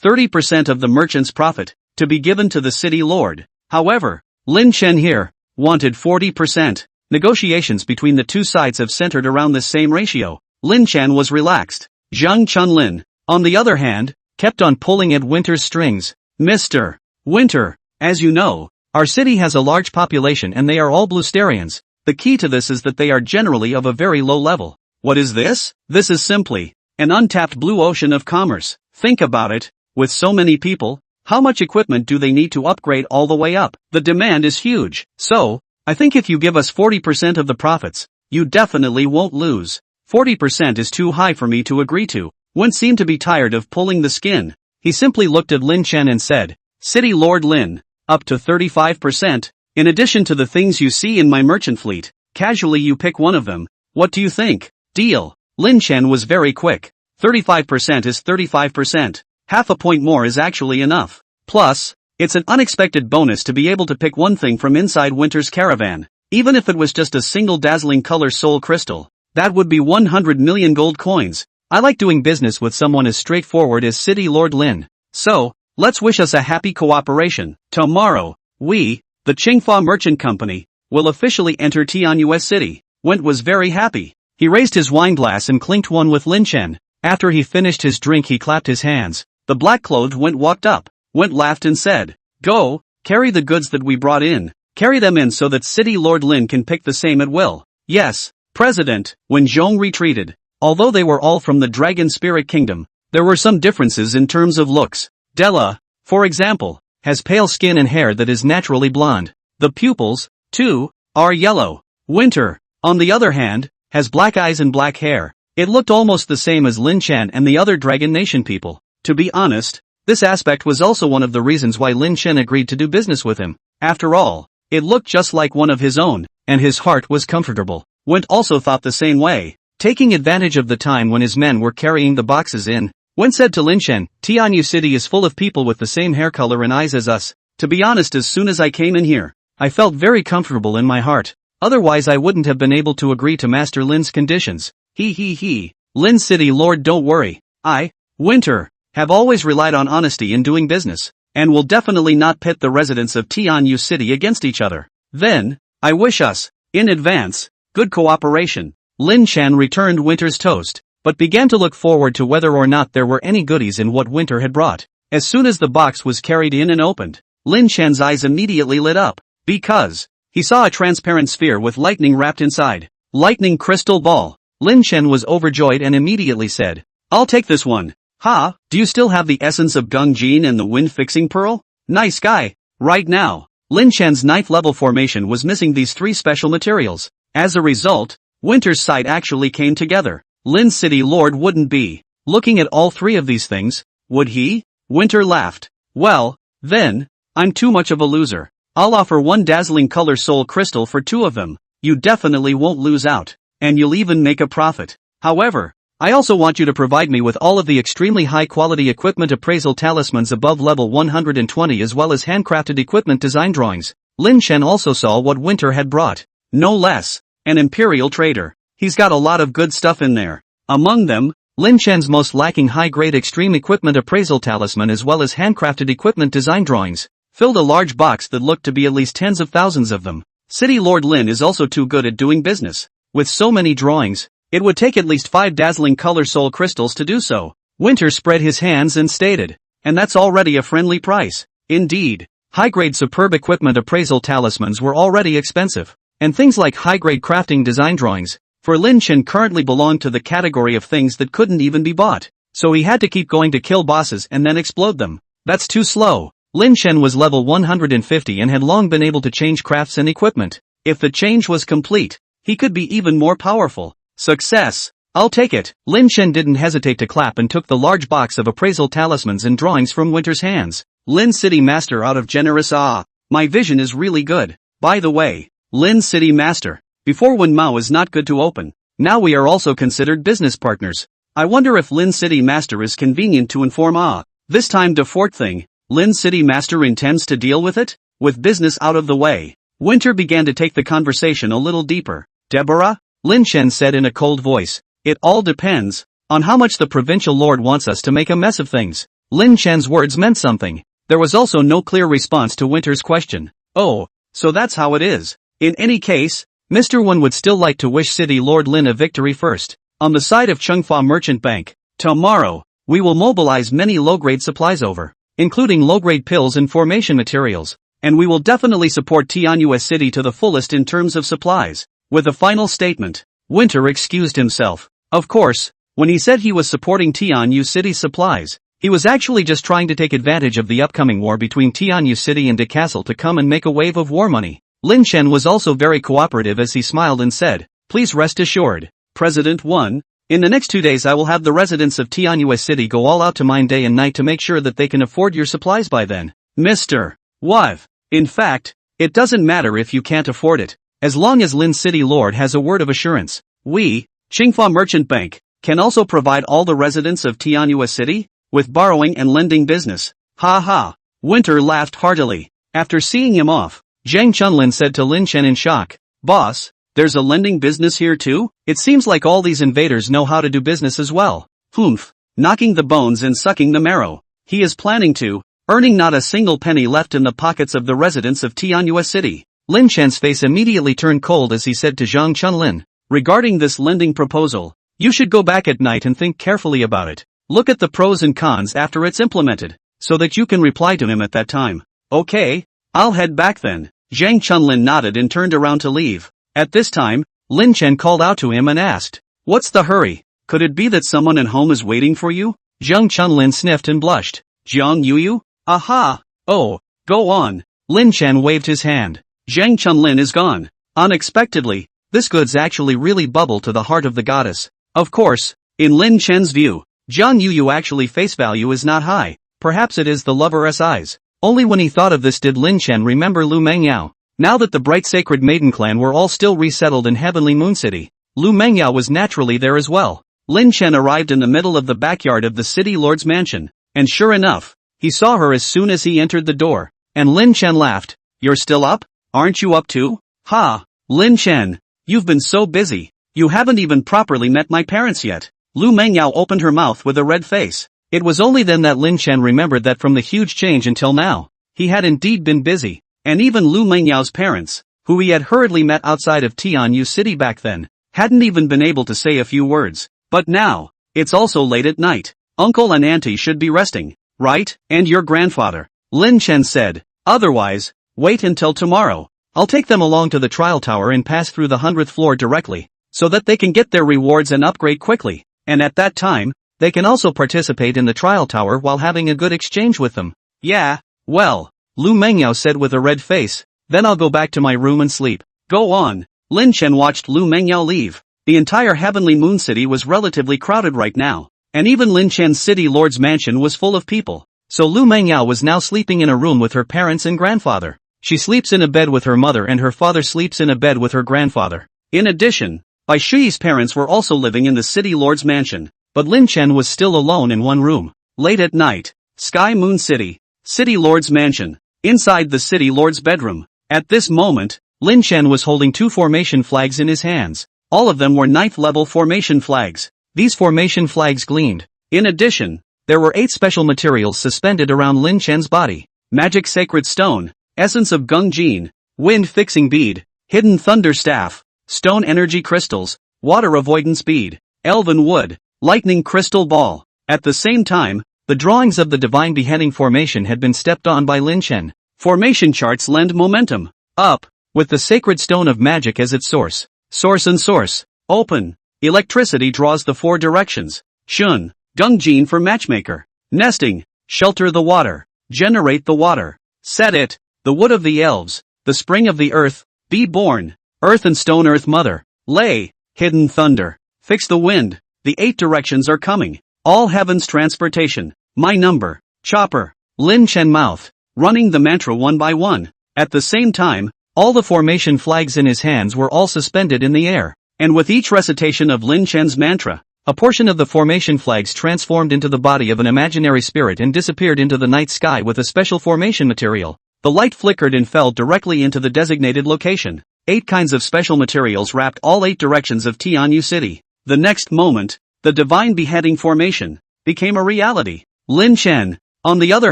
30% of the merchant's profit, to be given to the city lord. However, Lin Chen here wanted 40%. Negotiations between the two sides have centered around this same ratio. Lin Chen was relaxed. Zhang Chunlin, on the other hand, kept on pulling at Winter's strings. Mr. Winter, as you know, our city has a large population and they are all Bluesterians. The key to this is that they are generally of a very low level. What is this? This is simply an untapped blue ocean of commerce. Think about it, with so many people, how much equipment do they need to upgrade all the way up? The demand is huge. So, I think if you give us 40% of the profits, you definitely won't lose. 40% is too high for me to agree to. Wen seemed to be tired of pulling the skin. He simply looked at Lin Chen and said, City Lord Lin, up to 35%. In addition to the things you see in my merchant fleet, casually you pick one of them. What do you think? Deal. Lin Chen was very quick. 35% is 35%. Half a point more is actually enough. Plus, it's an unexpected bonus to be able to pick one thing from inside Winter's caravan. Even if it was just a single dazzling color soul crystal, that would be 100 million gold coins. I like doing business with someone as straightforward as City Lord Lin. So, let's wish us a happy cooperation. Tomorrow, we, the Qingfa Merchant Company, will officially enter Tianyu's city. Went was very happy. He raised his wine glass and clinked one with Lin Chen. After he finished his drink he clapped his hands. The black-clothed Went walked up. Went laughed and said, Go, carry the goods that we brought in. Carry them in so that City Lord Lin can pick the same at will. Yes, President. When Zhong retreated, although they were all from the Dragon Spirit Kingdom, there were some differences in terms of looks. Della, for example, has pale skin and hair that is naturally blonde. The pupils, too, are yellow. Winter, on the other hand, has black eyes and black hair. It looked almost the same as Lin Chen and the other Dragon Nation people. To be honest, this aspect was also one of the reasons why Lin Chen agreed to do business with him. After all, it looked just like one of his own, and his heart was comfortable. Went also thought the same way. Taking advantage of the time when his men were carrying the boxes in, Wen said to Lin Chen, Tianyu City is full of people with the same hair color and eyes as us. To be honest, as soon as I came in here, I felt very comfortable in my heart. Otherwise I wouldn't have been able to agree to Master Lin's conditions. Lin City Lord, don't worry. I, Winter, have always relied on honesty in doing business, and will definitely not pit the residents of Tianyu City against each other. Then, I wish us, in advance, good cooperation. Lin Chen returned Winter's toast, but began to look forward to whether or not there were any goodies in what Winter had brought. As soon as the box was carried in and opened, Lin Chen's eyes immediately lit up, because he saw a transparent sphere with lightning wrapped inside. Lightning crystal ball. Lin Chen was overjoyed and immediately said, I'll take this one. Ha, do you still have the essence of Gung Jin and the wind-fixing pearl? Nice guy. Right now, Lin Chen's 9th level formation was missing these 3 special materials. As a result, Winter's sight actually came together. Lin City Lord wouldn't be looking at all 3 of these things, would he? Winter laughed. Well, then, I'm too much of a loser. I'll offer 1 dazzling color soul crystal for 2 of them. You definitely won't lose out, and you'll even make a profit. However, I also want you to provide me with all of the extremely high-quality equipment appraisal talismans above level 120 as well as handcrafted equipment design drawings. Lin Chen also saw what Winter had brought. No less, an imperial trader. He's got a lot of good stuff in there. Among them, Lin Chen's most lacking high-grade extreme equipment appraisal talisman as well as handcrafted equipment design drawings filled a large box that looked to be at least tens of thousands of them. City Lord Lin is also too good at doing business. With so many drawings, it would take at least 5 dazzling color soul crystals to do so. Winter spread his hands and stated, and that's already a friendly price. Indeed, high-grade superb equipment appraisal talismans were already expensive, and things like high-grade crafting design drawings, for Lin Chen currently belonged to the category of things that couldn't even be bought, so he had to keep going to kill bosses and then explode them. That's too slow. Lin Chen was level 150 and had long been able to change crafts and equipment. If the change was complete, he could be even more powerful. Success! I'll take it. Lin Chen didn't hesitate to clap and took the large box of appraisal talismans and drawings from Winter's hands. Lin City Master out of generous awe. My vision is really good. By the way, Lin City Master, before Wen Mao is not good to open. Now we are also considered business partners. I wonder if Lin City Master is convenient to inform this time the 4th thing, Lin City Master intends to deal with it? With business out of the way, Winter began to take the conversation a little deeper. Deborah? Lin Chen said in a cold voice. It all depends on how much the provincial lord wants us to make a mess of things. Lin Chen's words meant something. There was also no clear response to Winter's question. Oh, so that's how it is. In any case, Mr. Wen would still like to wish City Lord Lin a victory first. On the side of Chengfa Merchant Bank, tomorrow, we will mobilize many low-grade supplies over, including low-grade pills and formation materials, and we will definitely support Tianyu City to the fullest in terms of supplies. With a final statement, Winter excused himself. Of course, when he said he was supporting Tianyu City's supplies, he was actually just trying to take advantage of the upcoming war between Tianyu City and De Castle to come and make a wave of war money. Lin Chen was also very cooperative as he smiled and said, Please rest assured, President 1, in the next 2 days I will have the residents of Tianyu City go all out to mine day and night to make sure that they can afford your supplies by then. Mr. Wav. In fact, it doesn't matter if you can't afford it, as long as Lin City Lord has a word of assurance. We, Chengfa Merchant Bank, can also provide all the residents of Tianyu City with borrowing and lending business. Ha ha. Winter laughed heartily. After seeing him off, Zhang Chunlin said to Lin Chen in shock, Boss, there's a lending business here too? It seems like all these invaders know how to do business as well. Humph. Knocking the bones and sucking the marrow. He is planning to, earning not a single penny left in the pockets of the residents of Tianyu City. Lin Chen's face immediately turned cold as he said to Zhang Chunlin, regarding this lending proposal, you should go back at night and think carefully about it. Look at the pros and cons after it's implemented, so that you can reply to him at that time. Okay, I'll head back then. Zhang Chunlin nodded and turned around to leave. At this time, Lin Chen called out to him and asked, What's the hurry? Could it be that someone at home is waiting for you? Zheng Chunlin sniffed and blushed. Jiang Yuyu? Aha! Oh, go on. Lin Chen waved his hand. Zheng Chunlin is gone. Unexpectedly, this goods actually really bubble to the heart of the goddess. Of course, in Lin Chen's view, Jiang Yuyu actually face value is not high. Perhaps it is the lover's eyes. Only when he thought of this did Lin Chen remember Lu Mengyao. Now that the bright sacred maiden clan were all still resettled in Heavenly Moon City, Lu Mengyao was naturally there as well. Lin Chen arrived in the middle of the backyard of the city lord's mansion, and sure enough, he saw her as soon as he entered the door, and Lin Chen laughed. You're still up? Aren't you up too? Ha! Lin Chen, you've been so busy, you haven't even properly met my parents yet. Lu Mengyao opened her mouth with a red face. It was only then that Lin Chen remembered that from the huge change until now, he had indeed been busy, and even Lu Mengyao's parents, who he had hurriedly met outside of Tianyu City back then, hadn't even been able to say a few words. But now, it's also late at night. Uncle and auntie should be resting, right? And your grandfather, Lin Chen said. Otherwise, wait until tomorrow. I'll take them along to the trial tower and pass through the 100th floor directly, so that they can get their rewards and upgrade quickly. And at that time, they can also participate in the trial tower while having a good exchange with them. Yeah, well, Lu Mengyao said with a red face, then I'll go back to my room and sleep. Go on. Lin Chen watched Lu Mengyao leave. The entire Heavenly Moon City was relatively crowded right now, and even Lin Chen's city lord's mansion was full of people. So Lu Mengyao was now sleeping in a room with her parents and grandfather. She sleeps in a bed with her mother and her father sleeps in a bed with her grandfather. In addition, Bai Shui's parents were also living in the city lord's mansion, but Lin Chen was still alone in one room. Late at night, Sky Moon City, city lord's mansion, inside the city lord's bedroom. At this moment, Lin Chen was holding 2 formation flags in his hands. All of them were 9th level formation flags. These formation flags gleamed. In addition, there were 8 special materials suspended around Lin Chen's body. Magic Sacred Stone, Essence of Gung Jin, Wind Fixing Bead, Hidden Thunder Staff, Stone Energy Crystals, Water Avoidance Bead, Elven Wood, Lightning Crystal Ball. At the same time, the drawings of the Divine Beheading Formation had been stepped on by Lin Chen. Formation charts lend momentum. Up, with the Sacred Stone of Magic as its source. Source and source. Open. Electricity draws the 4 directions. Shun. Gungjin for matchmaker. Nesting. Shelter the water. Generate the water. Set it. The wood of the elves. The spring of the earth. Be born. Earth and stone earth mother. Lay. Hidden thunder. Fix the wind. The 8 directions are coming. All heavens transportation. My number. Chopper. Lin Chen mouth. Running the mantra one by one. At the same time, all the formation flags in his hands were all suspended in the air. And with each recitation of Lin Chen's mantra, a portion of the formation flags transformed into the body of an imaginary spirit and disappeared into the night sky with a special formation material. The light flickered and fell directly into the designated location. 8 kinds of special materials wrapped all 8 directions of Tianyu City. The next moment, the Divine Beheading Formation became a reality. Lin Chen, on the other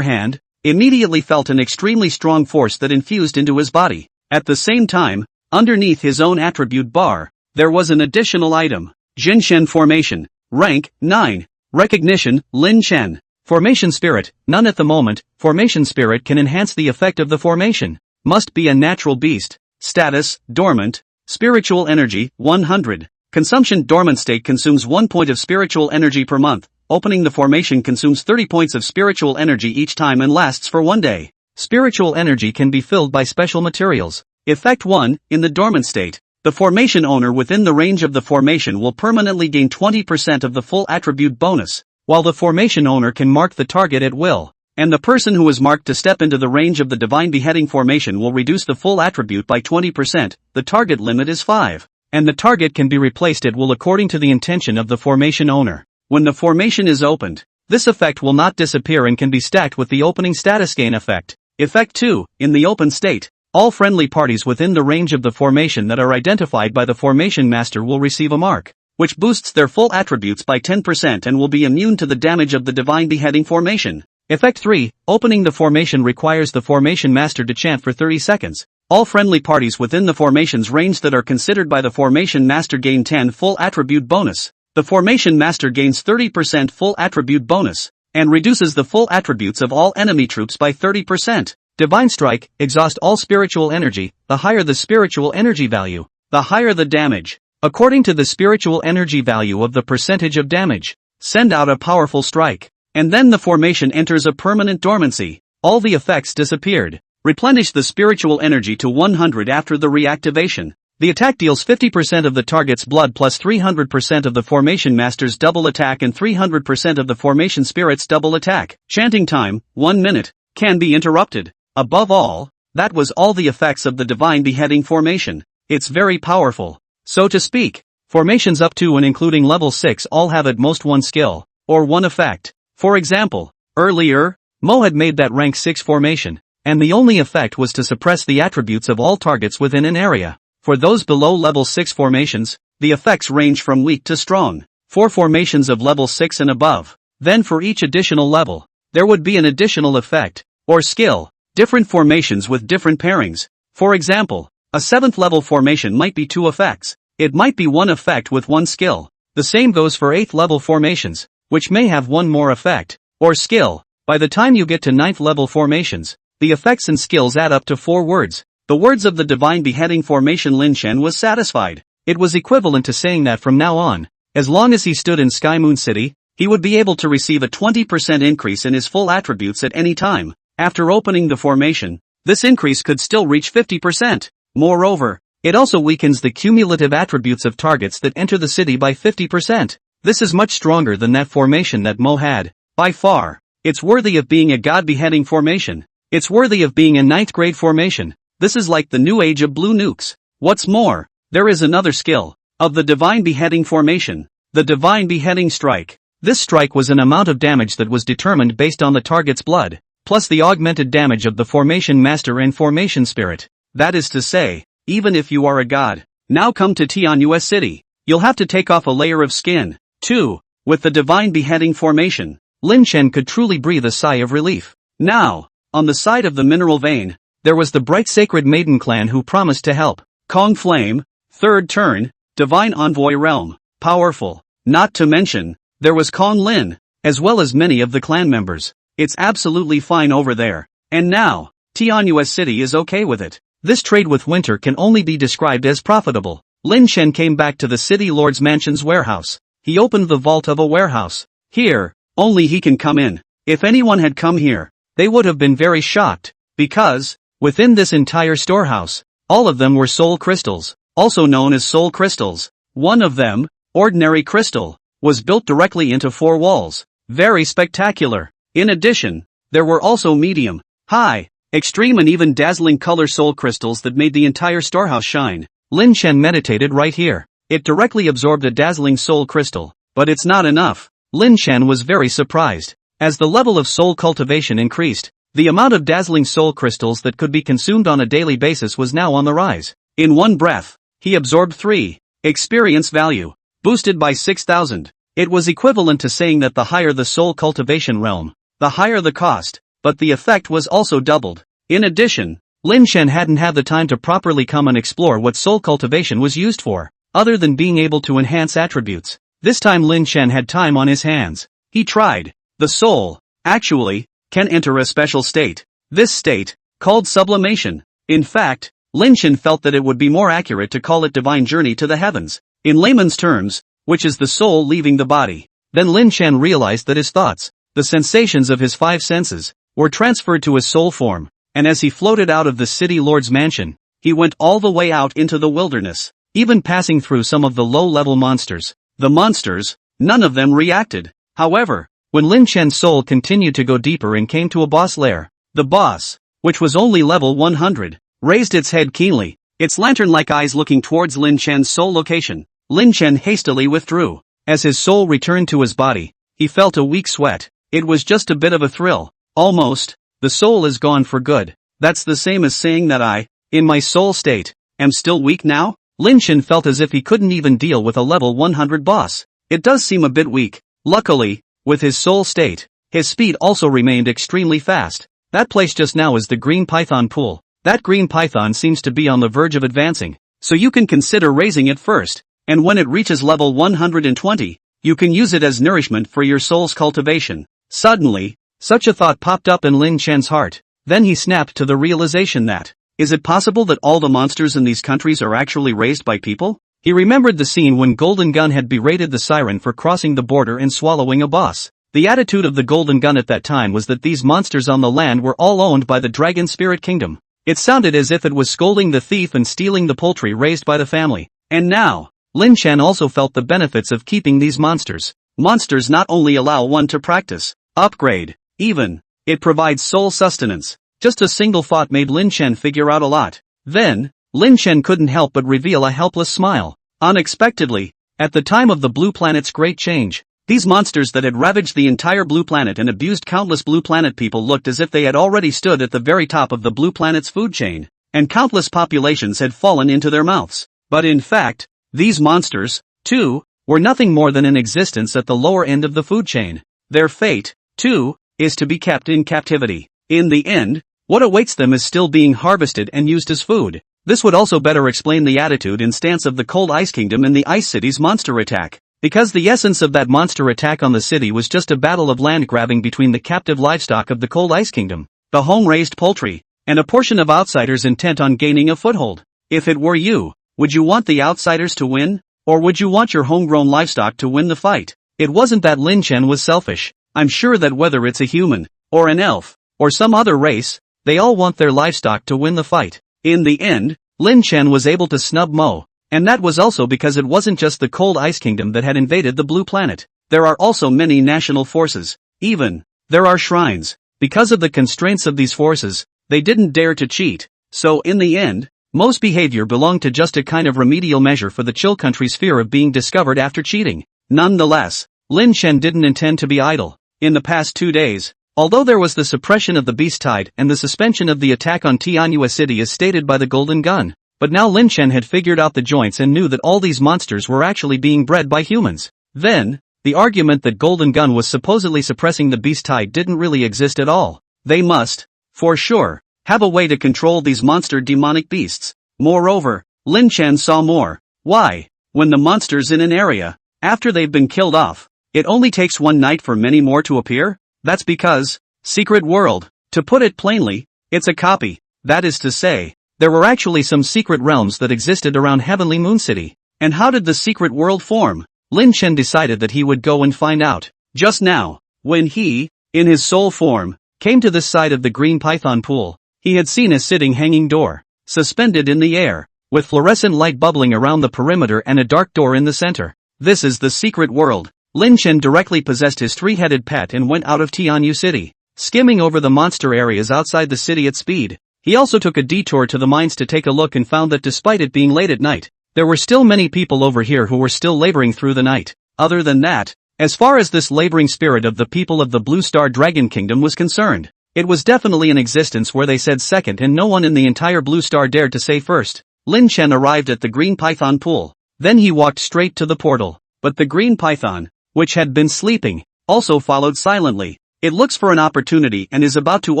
hand, immediately felt an extremely strong force that infused into his body. At the same time, underneath his own attribute bar, there was an additional item. Jinshen Formation. Rank, 9. Recognition, Lin Chen. Formation Spirit, none at the moment. Formation Spirit can enhance the effect of the formation. Must be a natural beast. Status, Dormant. Spiritual Energy, 100. Consumption Dormant state consumes 1 point of spiritual energy per month. Opening the formation consumes 30 points of spiritual energy each time and lasts for 1 day. Spiritual energy can be filled by special materials. Effect 1, in the dormant state, the formation owner within the range of the formation will permanently gain 20% of the full attribute bonus, while the formation owner can mark the target at will, and the person who is marked to step into the range of the Divine Beheading Formation will reduce the full attribute by 20%, the target limit is 5, and the target can be replaced at will according to the intention of the formation owner. When the formation is opened, this effect will not disappear and can be stacked with the opening status gain effect. Effect 2, in the open state, all friendly parties within the range of the formation that are identified by the formation master will receive a mark, which boosts their full attributes by 10% and will be immune to the damage of the Divine Beheading Formation. Effect 3, opening the formation requires the formation master to chant for 30 seconds. All friendly parties within the formation's range that are considered by the formation master gain 10 full attribute bonus. The formation master gains 30% full attribute bonus, and reduces the full attributes of all enemy troops by 30%. Divine Strike, exhaust all spiritual energy. The higher the spiritual energy value, the higher the damage. According to the spiritual energy value of the percentage of damage, send out a powerful strike. And then the formation enters a permanent dormancy. All the effects disappeared. Replenish the spiritual energy to 100 after the reactivation. The attack deals 50% of the target's blood plus 300% of the formation master's double attack and 300% of the formation spirit's double attack. Chanting time, 1 minute, can be interrupted. Above all, that was all the effects of the divine beheading formation. It's very powerful. So to speak, formations up to and including level 6 all have at most one skill, or one effect. For example, earlier, Mo had made that rank 6 formation, and the only effect was to suppress the attributes of all targets within an area. For those below level 6 formations, the effects range from weak to strong. 4 formations of level 6 and above. Then for each additional level, there would be an additional effect, or skill, different formations with different pairings. For example, a 7th level formation might be 2 effects. It might be 1 effect with 1 skill. The same goes for 8th level formations, which may have 1 more effect, or skill. By the time you get to 9th level formations, the effects and skills add up to 4 words. The words of the divine beheading formation Lin Shen was satisfied. It was equivalent to saying that from now on, as long as he stood in Sky Moon City, he would be able to receive a 20% increase in his full attributes at any time. After opening the formation, this increase could still reach 50%. Moreover, it also weakens the cumulative attributes of targets that enter the city by 50%. This is much stronger than that formation that Mo had. By far, it's worthy of being a god beheading formation. It's worthy of being a 9th grade formation. This is like the new age of blue nukes. What's more, there is another skill of the divine beheading formation, the divine beheading strike. This strike was an amount of damage that was determined based on the target's blood, plus the augmented damage of the formation master and formation spirit. That is to say, even if you are a god, now come to Tianyue City, you'll have to take off a layer of skin, too. With the divine beheading formation, Lin Shen could truly breathe a sigh of relief. Now, on the side of the mineral vein, there was the bright sacred maiden clan who promised to help. Kong Flame, 3rd turn, divine envoy realm, powerful. Not to mention, there was Kong Lin, as well as many of the clan members. It's absolutely fine over there. And now, Tianyue City is okay with it. This trade with Winter can only be described as profitable. Lin Shen came back to the city lord's mansion's warehouse. He opened the vault of a warehouse. Here, only he can come in. If anyone had come here, they would have been very shocked, because, within this entire storehouse, all of them were soul crystals, also known as soul crystals. One of them, ordinary crystal, was built directly into 4 walls. Very spectacular. In addition, there were also medium, high, extreme and even dazzling color soul crystals that made the entire storehouse shine. Lin Shen meditated right here. It directly absorbed a dazzling soul crystal, but it's not enough. Lin Shen was very surprised. As the level of soul cultivation increased, the amount of dazzling soul crystals that could be consumed on a daily basis was now on the rise. In one breath, he absorbed 3. Experience value, boosted by 6,000. It was equivalent to saying that the higher the soul cultivation realm, the higher the cost, but the effect was also doubled. In addition, Lin Shen hadn't had the time to properly come and explore what soul cultivation was used for, other than being able to enhance attributes. This time Lin Shen had time on his hands. He tried. The soul, actually, can enter a special state. This state, called sublimation. In fact, Lin Shen felt that it would be more accurate to call it divine journey to the heavens, in layman's terms, which is the soul leaving the body. Then Lin Shen realized that his thoughts, the sensations of his 5 senses, were transferred to his soul form, and as he floated out of the city lord's mansion, he went all the way out into the wilderness, even passing through some of the low-level monsters. The monsters, none of them reacted. However, when Lin Shen's soul continued to go deeper and came to a boss lair, the boss, which was only level 100, raised its head keenly, its lantern-like eyes looking towards Lin Shen's soul location. Lin Shen hastily withdrew. As his soul returned to his body, he felt a weak sweat. It was just a bit of a thrill. Almost. The soul is gone for good. That's the same as saying that I, in my soul state, am still weak now? Lin Shen felt as if he couldn't even deal with a level 100 boss. It does seem a bit weak. Luckily, with his soul state, his speed also remained extremely fast. That place just now is the Green Python pool. That Green Python seems to be on the verge of advancing, so you can consider raising it first, and when it reaches level 120, you can use it as nourishment for your soul's cultivation. Suddenly, such a thought popped up in Lin Shen's heart. Then he snapped to the realization that, is it possible that all the monsters in these countries are actually raised by people? He remembered the scene when Golden Gun had berated the siren for crossing the border and swallowing a boss. The attitude of the Golden Gun at that time was that these monsters on the land were all owned by the Dragon Spirit Kingdom. It sounded as if it was scolding the thief and stealing the poultry raised by the family. And now, Lin Chen also felt the benefits of keeping these monsters. Monsters not only allow one to practice, upgrade, even, it provides soul sustenance. Just a single thought made Lin Chen figure out a lot. Then, Lin Chen couldn't help but reveal a helpless smile. Unexpectedly, at the time of the Blue Planet's great change, these monsters that had ravaged the entire Blue Planet and abused countless Blue Planet people looked as if they had already stood at the very top of the Blue Planet's food chain, and countless populations had fallen into their mouths. But in fact, these monsters, too, were nothing more than an existence at the lower end of the food chain. Their fate, too, is to be kept in captivity. In the end, what awaits them is still being harvested and used as food. This would also better explain the attitude and stance of the Cold Ice Kingdom in the Ice City's monster attack. Because the essence of that monster attack on the city was just a battle of land grabbing between the captive livestock of the Cold Ice Kingdom, the home-raised poultry, and a portion of outsiders intent on gaining a foothold. If it were you, would you want the outsiders to win? Or would you want your homegrown livestock to win the fight? It wasn't that Lin Chen was selfish. I'm sure that whether it's a human, or an elf, or some other race, they all want their livestock to win the fight. In the end, Lin Chen was able to snub Mo. And that was also because it wasn't just the Cold Ice Kingdom that had invaded the Blue Planet. There are also many national forces. Even, there are shrines. Because of the constraints of these forces, they didn't dare to cheat. So in the end, Mo's behavior belonged to just a kind of remedial measure for the Chill Country's fear of being discovered after cheating. Nonetheless, Lin Chen didn't intend to be idle. In the past 2 days, although there was the suppression of the Beast Tide and the suspension of the attack on Tianhua City as stated by the Golden Gun, but now Lin Chen had figured out the joints and knew that all these monsters were actually being bred by humans. Then, the argument that Golden Gun was supposedly suppressing the Beast Tide didn't really exist at all. They must, for sure, have a way to control these monster demonic beasts. Moreover, Lin Chen saw more. Why? When the monsters in an area, after they've been killed off, it only takes one night for many more to appear? That's because, Secret World, to put it plainly, it's a copy. That is to say, there were actually some secret realms that existed around Heavenly Moon City. And how did the secret world form? Lin Chen decided that he would go and find out. Just now, when he, in his soul form, came to this side of the green python pool, he had seen a sitting hanging door, suspended in the air, with fluorescent light bubbling around the perimeter and a dark door in the center. This is the secret world. Lin Chen directly possessed his three-headed pet and went out of Tianyu City, skimming over the monster areas outside the city at speed. He also took a detour to the mines to take a look and found that despite it being late at night, there were still many people over here who were still laboring through the night. Other than that, as far as this laboring spirit of the people of the Blue Star Dragon Kingdom was concerned, it was definitely an existence where they said second and no one in the entire Blue Star dared to say first. Lin Chen arrived at the Green Python pool. Then he walked straight to the portal. But the Green Python, which had been sleeping, also followed silently. It looks for an opportunity and is about to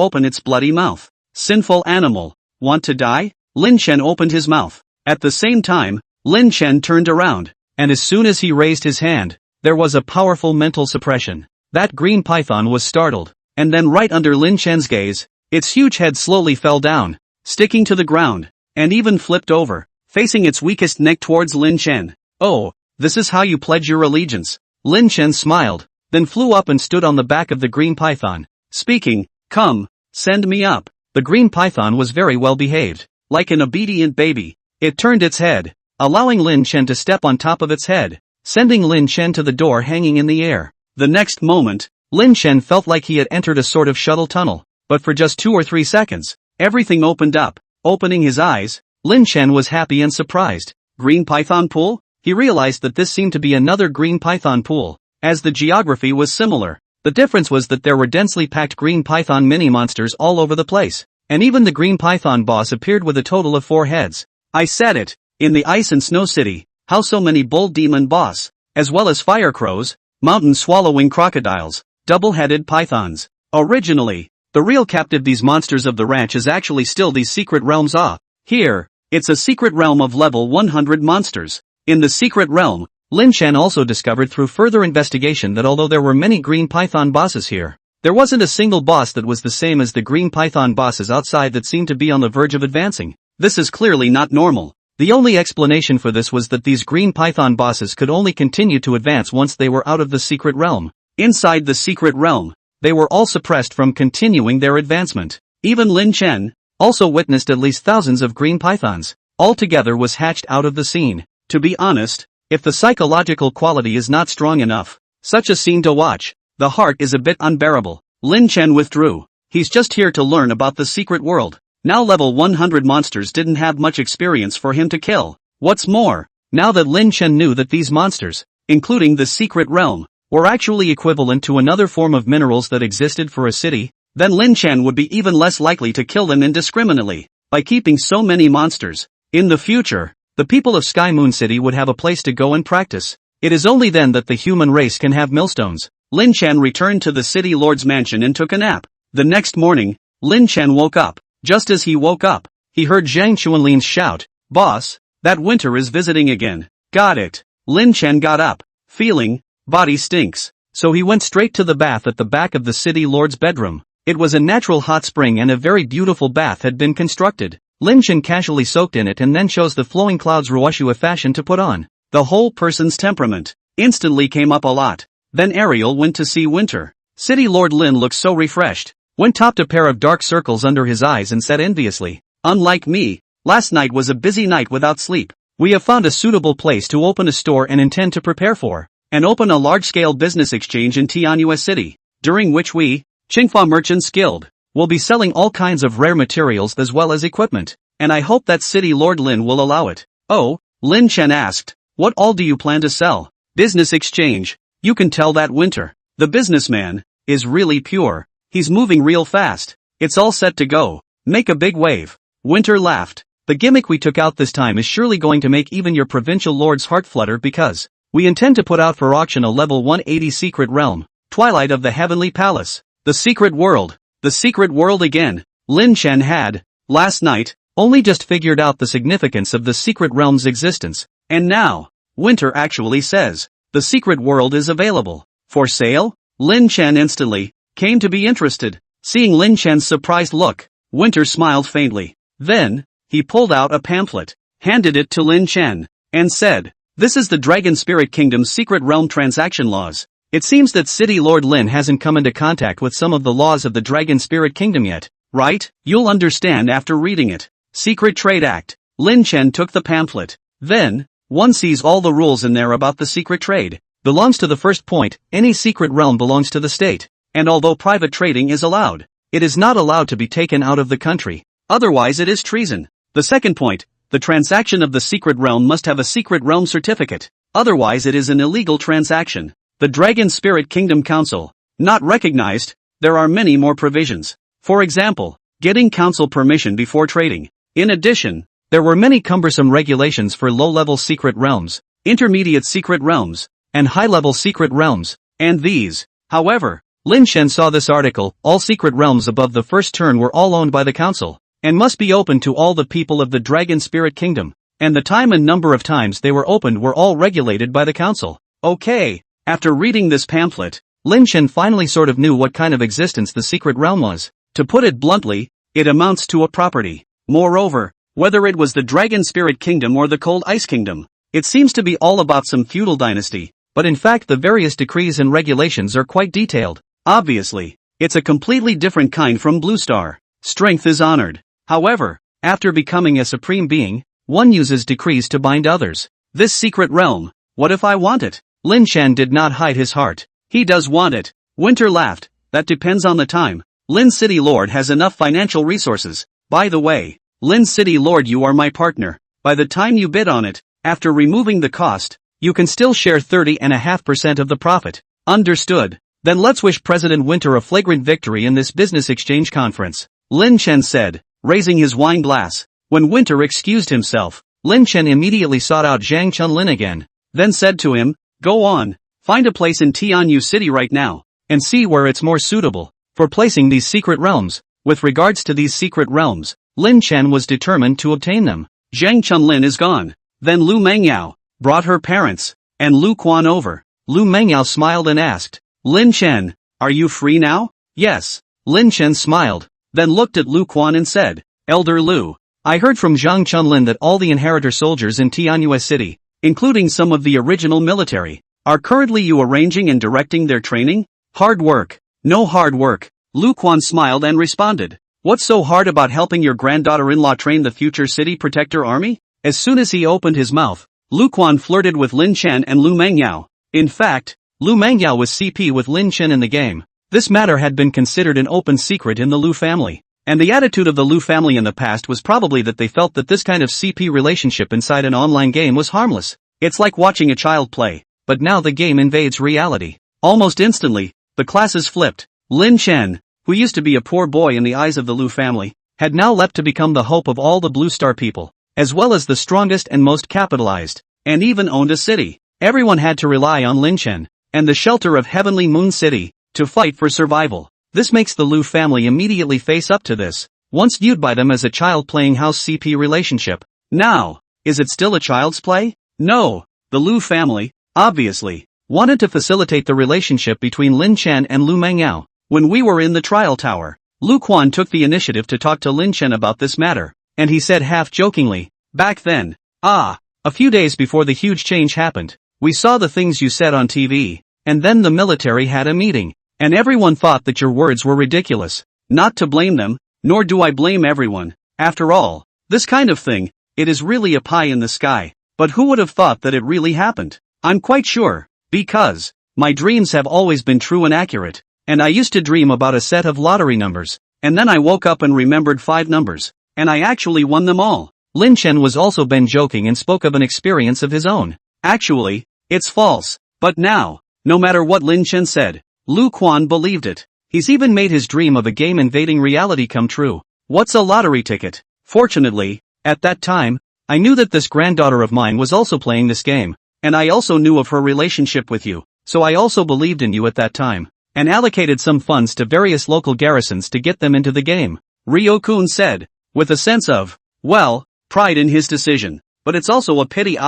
open its bloody mouth. Sinful animal, want to die? Lin Chen opened his mouth. At the same time, Lin Chen turned around, and as soon as he raised his hand, there was a powerful mental suppression. That green python was startled, and then right under Lin Chen's gaze, its huge head slowly fell down, sticking to the ground, and even flipped over, facing its weakest neck towards Lin Chen. Oh, this is how you pledge your allegiance. Lin Chen smiled, then flew up and stood on the back of the green python, speaking, "Come, send me up." The green python was very well behaved. Like an obedient baby, it turned its head, allowing Lin Chen to step on top of its head, sending Lin Chen to the door hanging in the air. The next moment, Lin Chen felt like he had entered a sort of shuttle tunnel, but for just 2 or 3 seconds, everything opened up. Opening his eyes, Lin Chen was happy and surprised. Green python pool? He realized that this seemed to be another green python pool, as the geography was similar. The difference was that there were densely packed green python mini-monsters all over the place, and even the green python boss appeared with a total of 4 heads. I said it, in the Ice and Snow City, how so many bull demon boss, as well as fire crows, mountain-swallowing crocodiles, double-headed pythons. Originally, the real captive these monsters of the ranch is actually still these secret realms Here, it's a secret realm of level 100 monsters. In the secret realm, Lin Chen also discovered through further investigation that although there were many green python bosses here, there wasn't a single boss that was the same as the green python bosses outside that seemed to be on the verge of advancing. This is clearly not normal. The only explanation for this was that these green python bosses could only continue to advance once they were out of the secret realm. Inside the secret realm, they were all suppressed from continuing their advancement. Even Lin Chen, also witnessed at least thousands of green pythons, altogether was hatched out of the scene. To be honest, if the psychological quality is not strong enough, such a scene to watch, the heart is a bit unbearable. Lin Chen withdrew. He's just here to learn about the secret world. Now level 100 monsters didn't have much experience for him to kill. What's more, now that Lin Chen knew that these monsters, including the secret realm, were actually equivalent to another form of minerals that existed for a city, then Lin Chen would be even less likely to kill them indiscriminately. By keeping so many monsters, in the future, the people of Sky Moon City would have a place to go and practice. It is only then that the human race can have millstones. Lin Chen returned to the city lord's mansion and took a nap. The next morning, Lin Chen woke up. Just as he woke up, he heard Zhang Chuanlin's shout, "Boss, that winter is visiting again." Got it. Lin Chen got up, feeling, body stinks. So he went straight to the bath at the back of the city lord's bedroom. It was a natural hot spring and a very beautiful bath had been constructed. Lin Chen casually soaked in it and then chose the flowing clouds Ruoshua fashion to put on. The whole person's temperament instantly came up a lot. Then Ariel went to see Winter. City Lord Lin looked so refreshed. Went topped a pair of dark circles under his eyes and said enviously, "Unlike me, last night was a busy night without sleep. We have found a suitable place to open a store and intend to prepare for and open a large-scale business exchange in Tianyue City, during which we, Qingfa Merchants Guild, will be selling all kinds of rare materials as well as equipment, and I hope that City Lord Lin will allow it." "Oh?" Lin Chen asked, "What all do you plan to sell?" "Business exchange. You can tell that Winter, the businessman, is really pure. He's moving real fast. It's all set to go. Make a big wave." Winter laughed. "The gimmick we took out this time is surely going to make even your provincial lord's heart flutter because we intend to put out for auction a level 180 secret realm, Twilight of the Heavenly Palace. The secret world. The secret world again." Lin Chen had, last night, only just figured out the significance of the secret realm's existence, and now, Winter actually says, the secret world is available. For sale? Lin Chen instantly came to be interested. Seeing Lin Chen's surprised look, Winter smiled faintly. Then, he pulled out a pamphlet, handed it to Lin Chen, and said, "This is the Dragon Spirit Kingdom's secret realm transaction laws. It seems that City Lord Lin hasn't come into contact with some of the laws of the Dragon Spirit Kingdom yet, right? You'll understand after reading it. Secret Trade Act." Lin Chen took the pamphlet. Then, one sees all the rules in there about the secret trade. Belongs to the first point, any secret realm belongs to the state. And although private trading is allowed, it is not allowed to be taken out of the country. Otherwise it is treason. The second point, the transaction of the secret realm must have a secret realm certificate. Otherwise it is an illegal transaction. The Dragon Spirit Kingdom Council, not recognized. There are many more provisions. For example, getting council permission before trading. In addition, there were many cumbersome regulations for low-level secret realms, intermediate secret realms, and high-level secret realms. And these, however, Lin Chen saw this article, all secret realms above the first turn were all owned by the council, and must be open to all the people of the Dragon Spirit Kingdom, and the time and number of times they were opened were all regulated by the council. Okay, after reading this pamphlet, Lin Chen finally sort of knew what kind of existence the secret realm was. To put it bluntly, it amounts to a property. Moreover, whether it was the Dragon Spirit Kingdom or the Cold Ice Kingdom, it seems to be all about some feudal dynasty, but in fact the various decrees and regulations are quite detailed. Obviously, it's a completely different kind from Blue Star. Strength is honored. However, after becoming a supreme being, one uses decrees to bind others. This secret realm, what if I want it? Lin Chen did not hide his heart. He does want it. Winter laughed. That depends on the time. Lin City Lord has enough financial resources. By the way, Lin City Lord, you are my partner. By the time you bid on it, after removing the cost, you can still share 30.5% of the profit. Understood. Then let's wish President Winter a flagrant victory in this business exchange conference. Lin Chen said, raising his wine glass. When Winter excused himself, Lin Chen immediately sought out Zhang Chunlin again, then said to him, "Go on, find a place in Tianyu City right now, and see where it's more suitable for placing these secret realms." With regards to these secret realms, Lin Chen was determined to obtain them. Zhang Chunlin is gone. Then Lu Mengyao brought her parents and Lu Quan over. Lu Mengyao smiled and asked, "Lin Chen, are you free now?" "Yes." Lin Chen smiled, then looked at Lu Quan and said, "Elder Lu, I heard from Zhang Chunlin that all the inheritor soldiers in Tianyue City, including some of the original military, Are currently you arranging and directing their training? Hard work. No hard work. Lu Quan smiled and responded. What's so hard about helping your granddaughter-in-law train the future city protector army? As soon as he opened his mouth, Lu Quan flirted with Lin Chen and Lu Mengyao. In fact, Lu Mengyao was CP with Lin Chen in the game. This matter had been considered an open secret in the Lu family. And the attitude of the Lu family in the past was probably that they felt that this kind of CP relationship inside an online game was harmless. It's like watching a child play, but now the game invades reality. Almost instantly, the classes flipped. Lin Chen, who used to be a poor boy in the eyes of the Lu family, had now leapt to become the hope of all the Blue Star people, as well as the strongest and most capitalized, and even owned a city. Everyone had to rely on Lin Chen, and the shelter of Heavenly Moon City, to fight for survival. This makes the Lu family immediately face up to this, once viewed by them as a child playing house CP relationship. Now, is it still a child's play? No. The Lu family, obviously, wanted to facilitate the relationship between Lin Chen and Lu Mengyao. When we were in the trial tower, Lu Quan took the initiative to talk to Lin Chen about this matter, and he said half-jokingly, back then, a few days before the huge change happened, we saw the things you said on TV, and then the military had a meeting. And everyone thought that your words were ridiculous. Not to blame them, nor do I blame everyone. After all, this kind of thing, it is really a pie in the sky. But who would have thought that it really happened? I'm quite sure, because my dreams have always been true and accurate. And I used to dream about a set of lottery numbers, and then I woke up and remembered 5 numbers, and I actually won them all. Lin Chen was also been joking and spoke of an experience of his own. Actually, it's false. But now, no matter what Lin Chen said, Lu Quan believed it. He's even made his dream of a game invading reality come true. What's a lottery ticket? Fortunately, at that time, I knew that this granddaughter of mine was also playing this game, and I also knew of her relationship with you, so I also believed in you at that time, and allocated some funds to various local garrisons to get them into the game, Ryo-kun said, with a sense of, well, pride in his decision. But it's also a pity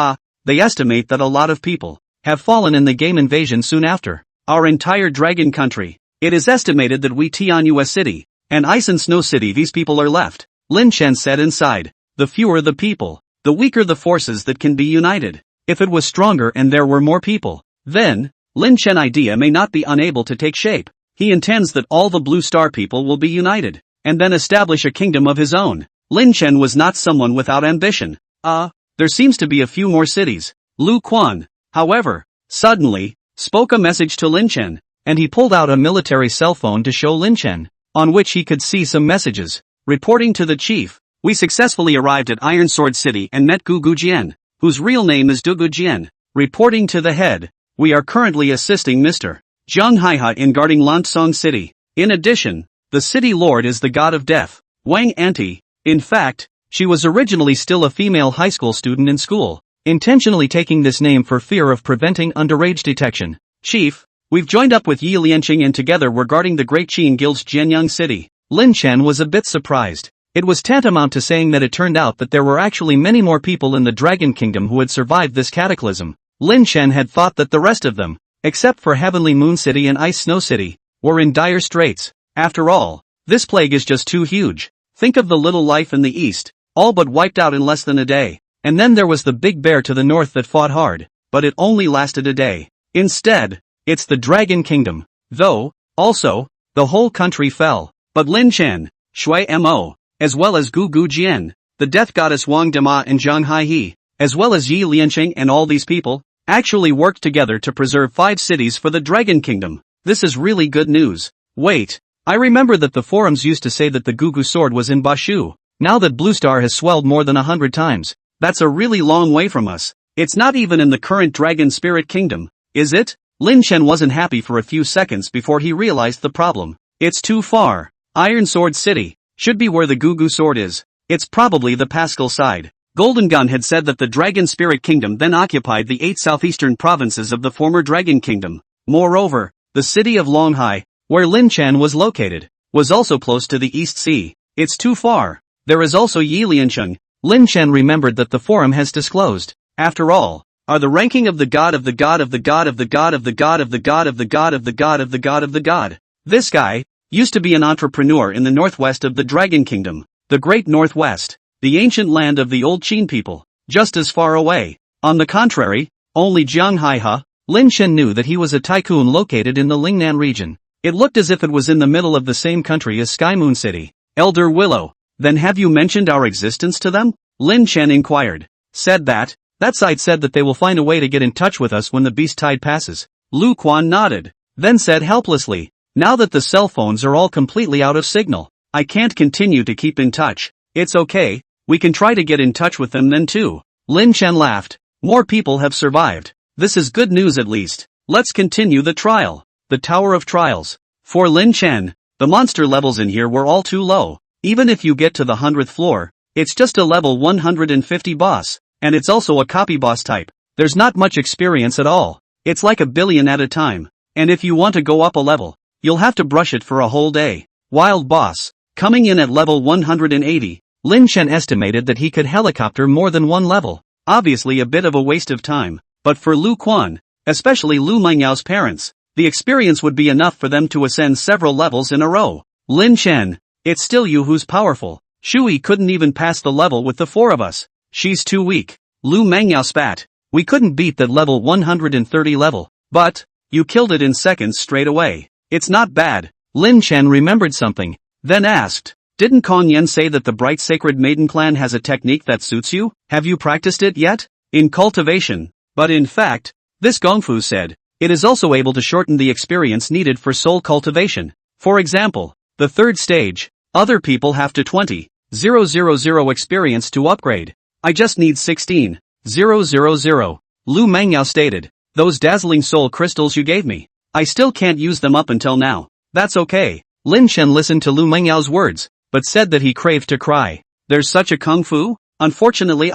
they estimate that a lot of people have fallen in the game invasion soon after. Our entire dragon country. It is estimated that we Tianyua City, and Ice and Snow City these people are left. Lin Chen said inside. The fewer the people, the weaker the forces that can be united. If it was stronger and there were more people, then, Lin Chen idea may not be unable to take shape. He intends that all the Blue Star people will be united, and then establish a kingdom of his own. Lin Chen was not someone without ambition. There seems to be a few more cities. Lu Quan, however, suddenly, spoke a message to Lin Chen, and he pulled out a military cell phone to show Lin Chen, on which he could see some messages. Reporting to the chief, we successfully arrived at Iron Sword City and met Gu Jian, whose real name is Du Jian. Reporting to the head, we are currently assisting Mr. Zhang Haiha in guarding Lansong City. In addition, the city lord is the god of death, Wang Anti. In fact, she was originally still a female high school student in school, intentionally taking this name for fear of preventing underage detection. Chief, we've joined up Yi Lianqing and together we're guarding the Great Qin Guild's Jianyang City. Lin Chen was a bit surprised. It was tantamount to saying that it turned out that there were actually many more people in the Dragon Kingdom who had survived this cataclysm. Lin Chen had thought that the rest of them, except for Heavenly Moon City and Ice Snow City, were in dire straits. After all, this plague is just too huge. Think of the little life in the east, all but wiped out in less than a day. And then there was the big bear to the north that fought hard, but it only lasted a day. Instead, it's the Dragon Kingdom. Though, also, the whole country fell. But Lin Chen, Shui Mo, as well as Gu Jian, the death goddess Wang Dima and Zhang Haihe, as well as Yi Lianqing and all these people, actually worked together to preserve 5 cities for the Dragon Kingdom. This is really good news. Wait, I remember that the forums used to say that the Gugu sword was in Bashu. Now that Blue Star has swelled more than 100 times. That's a really long way from us. It's not even in the current Dragon Spirit Kingdom, is it? Lin Chen wasn't happy for a few seconds before he realized the problem. It's too far. Iron Sword City should be where the Gugu sword is. It's probably the Pascal side. Golden Gun had said that the Dragon Spirit Kingdom then occupied the 8 southeastern provinces of the former Dragon Kingdom. Moreover, the city of Longhai, where Lin Chen was located, was also close to the East Sea. It's too far. There is also Yi Lianqing. Lin Chen remembered that the forum has disclosed, after all, are the ranking of the god of the god of the god of the god of the god of the god of the god of the god of the god of the god. This guy used to be an entrepreneur in the northwest of the Dragon Kingdom, the Great Northwest, the ancient land of the old Qin people, just as far away. On the contrary, only Jiang Haiha, Lin Chen knew that he was a tycoon located in the Lingnan region. It looked as if it was in the middle of the same country as Sky Moon City. Elder Willow, then have you mentioned our existence to them? Lin Chen inquired. Said that side said that they will find a way to get in touch with us when the beast tide passes. Lu Quan nodded, then said helplessly, now that the cell phones are all completely out of signal, I can't continue to keep in touch. It's okay, we can try to get in touch with them then too. Lin Chen laughed. More people have survived. This is good news at least. Let's continue the trial. The Tower of Trials. For Lin Chen, the monster levels in here were all too low. Even if you get to the 100th floor, it's just a level 150 boss, and it's also a copy boss type. There's not much experience at all. It's like a billion at a time. And if you want to go up a level, you'll have to brush it for a whole day. Wild boss. Coming in at level 180, Lin Chen estimated that he could helicopter more than one level. Obviously a bit of a waste of time, but for Lu Quan, especially Lu Mengyao's parents, the experience would be enough for them to ascend several levels in a row. Lin Chen, it's still you who's powerful. Shui couldn't even pass the level with the four of us. She's too weak. Lu Mengyao spat. We couldn't beat that level 130 level, but you killed it in seconds straight away. It's not bad. Lin Chen remembered something, then asked, didn't Kong Yen say that the Bright Sacred Maiden clan has a technique that suits you? Have you practiced it yet? In cultivation. But in fact, this Gongfu said, it is also able to shorten the experience needed for soul cultivation. For example, the third stage, other people have to 20,000 experience to upgrade. I just need 16,000. Lu Mengyao stated, those dazzling soul crystals you gave me, I still can't use them up until now. That's okay. Lin Chen listened to Lu Mengyao's words, but said that he craved to cry. There's such a kung fu? Unfortunately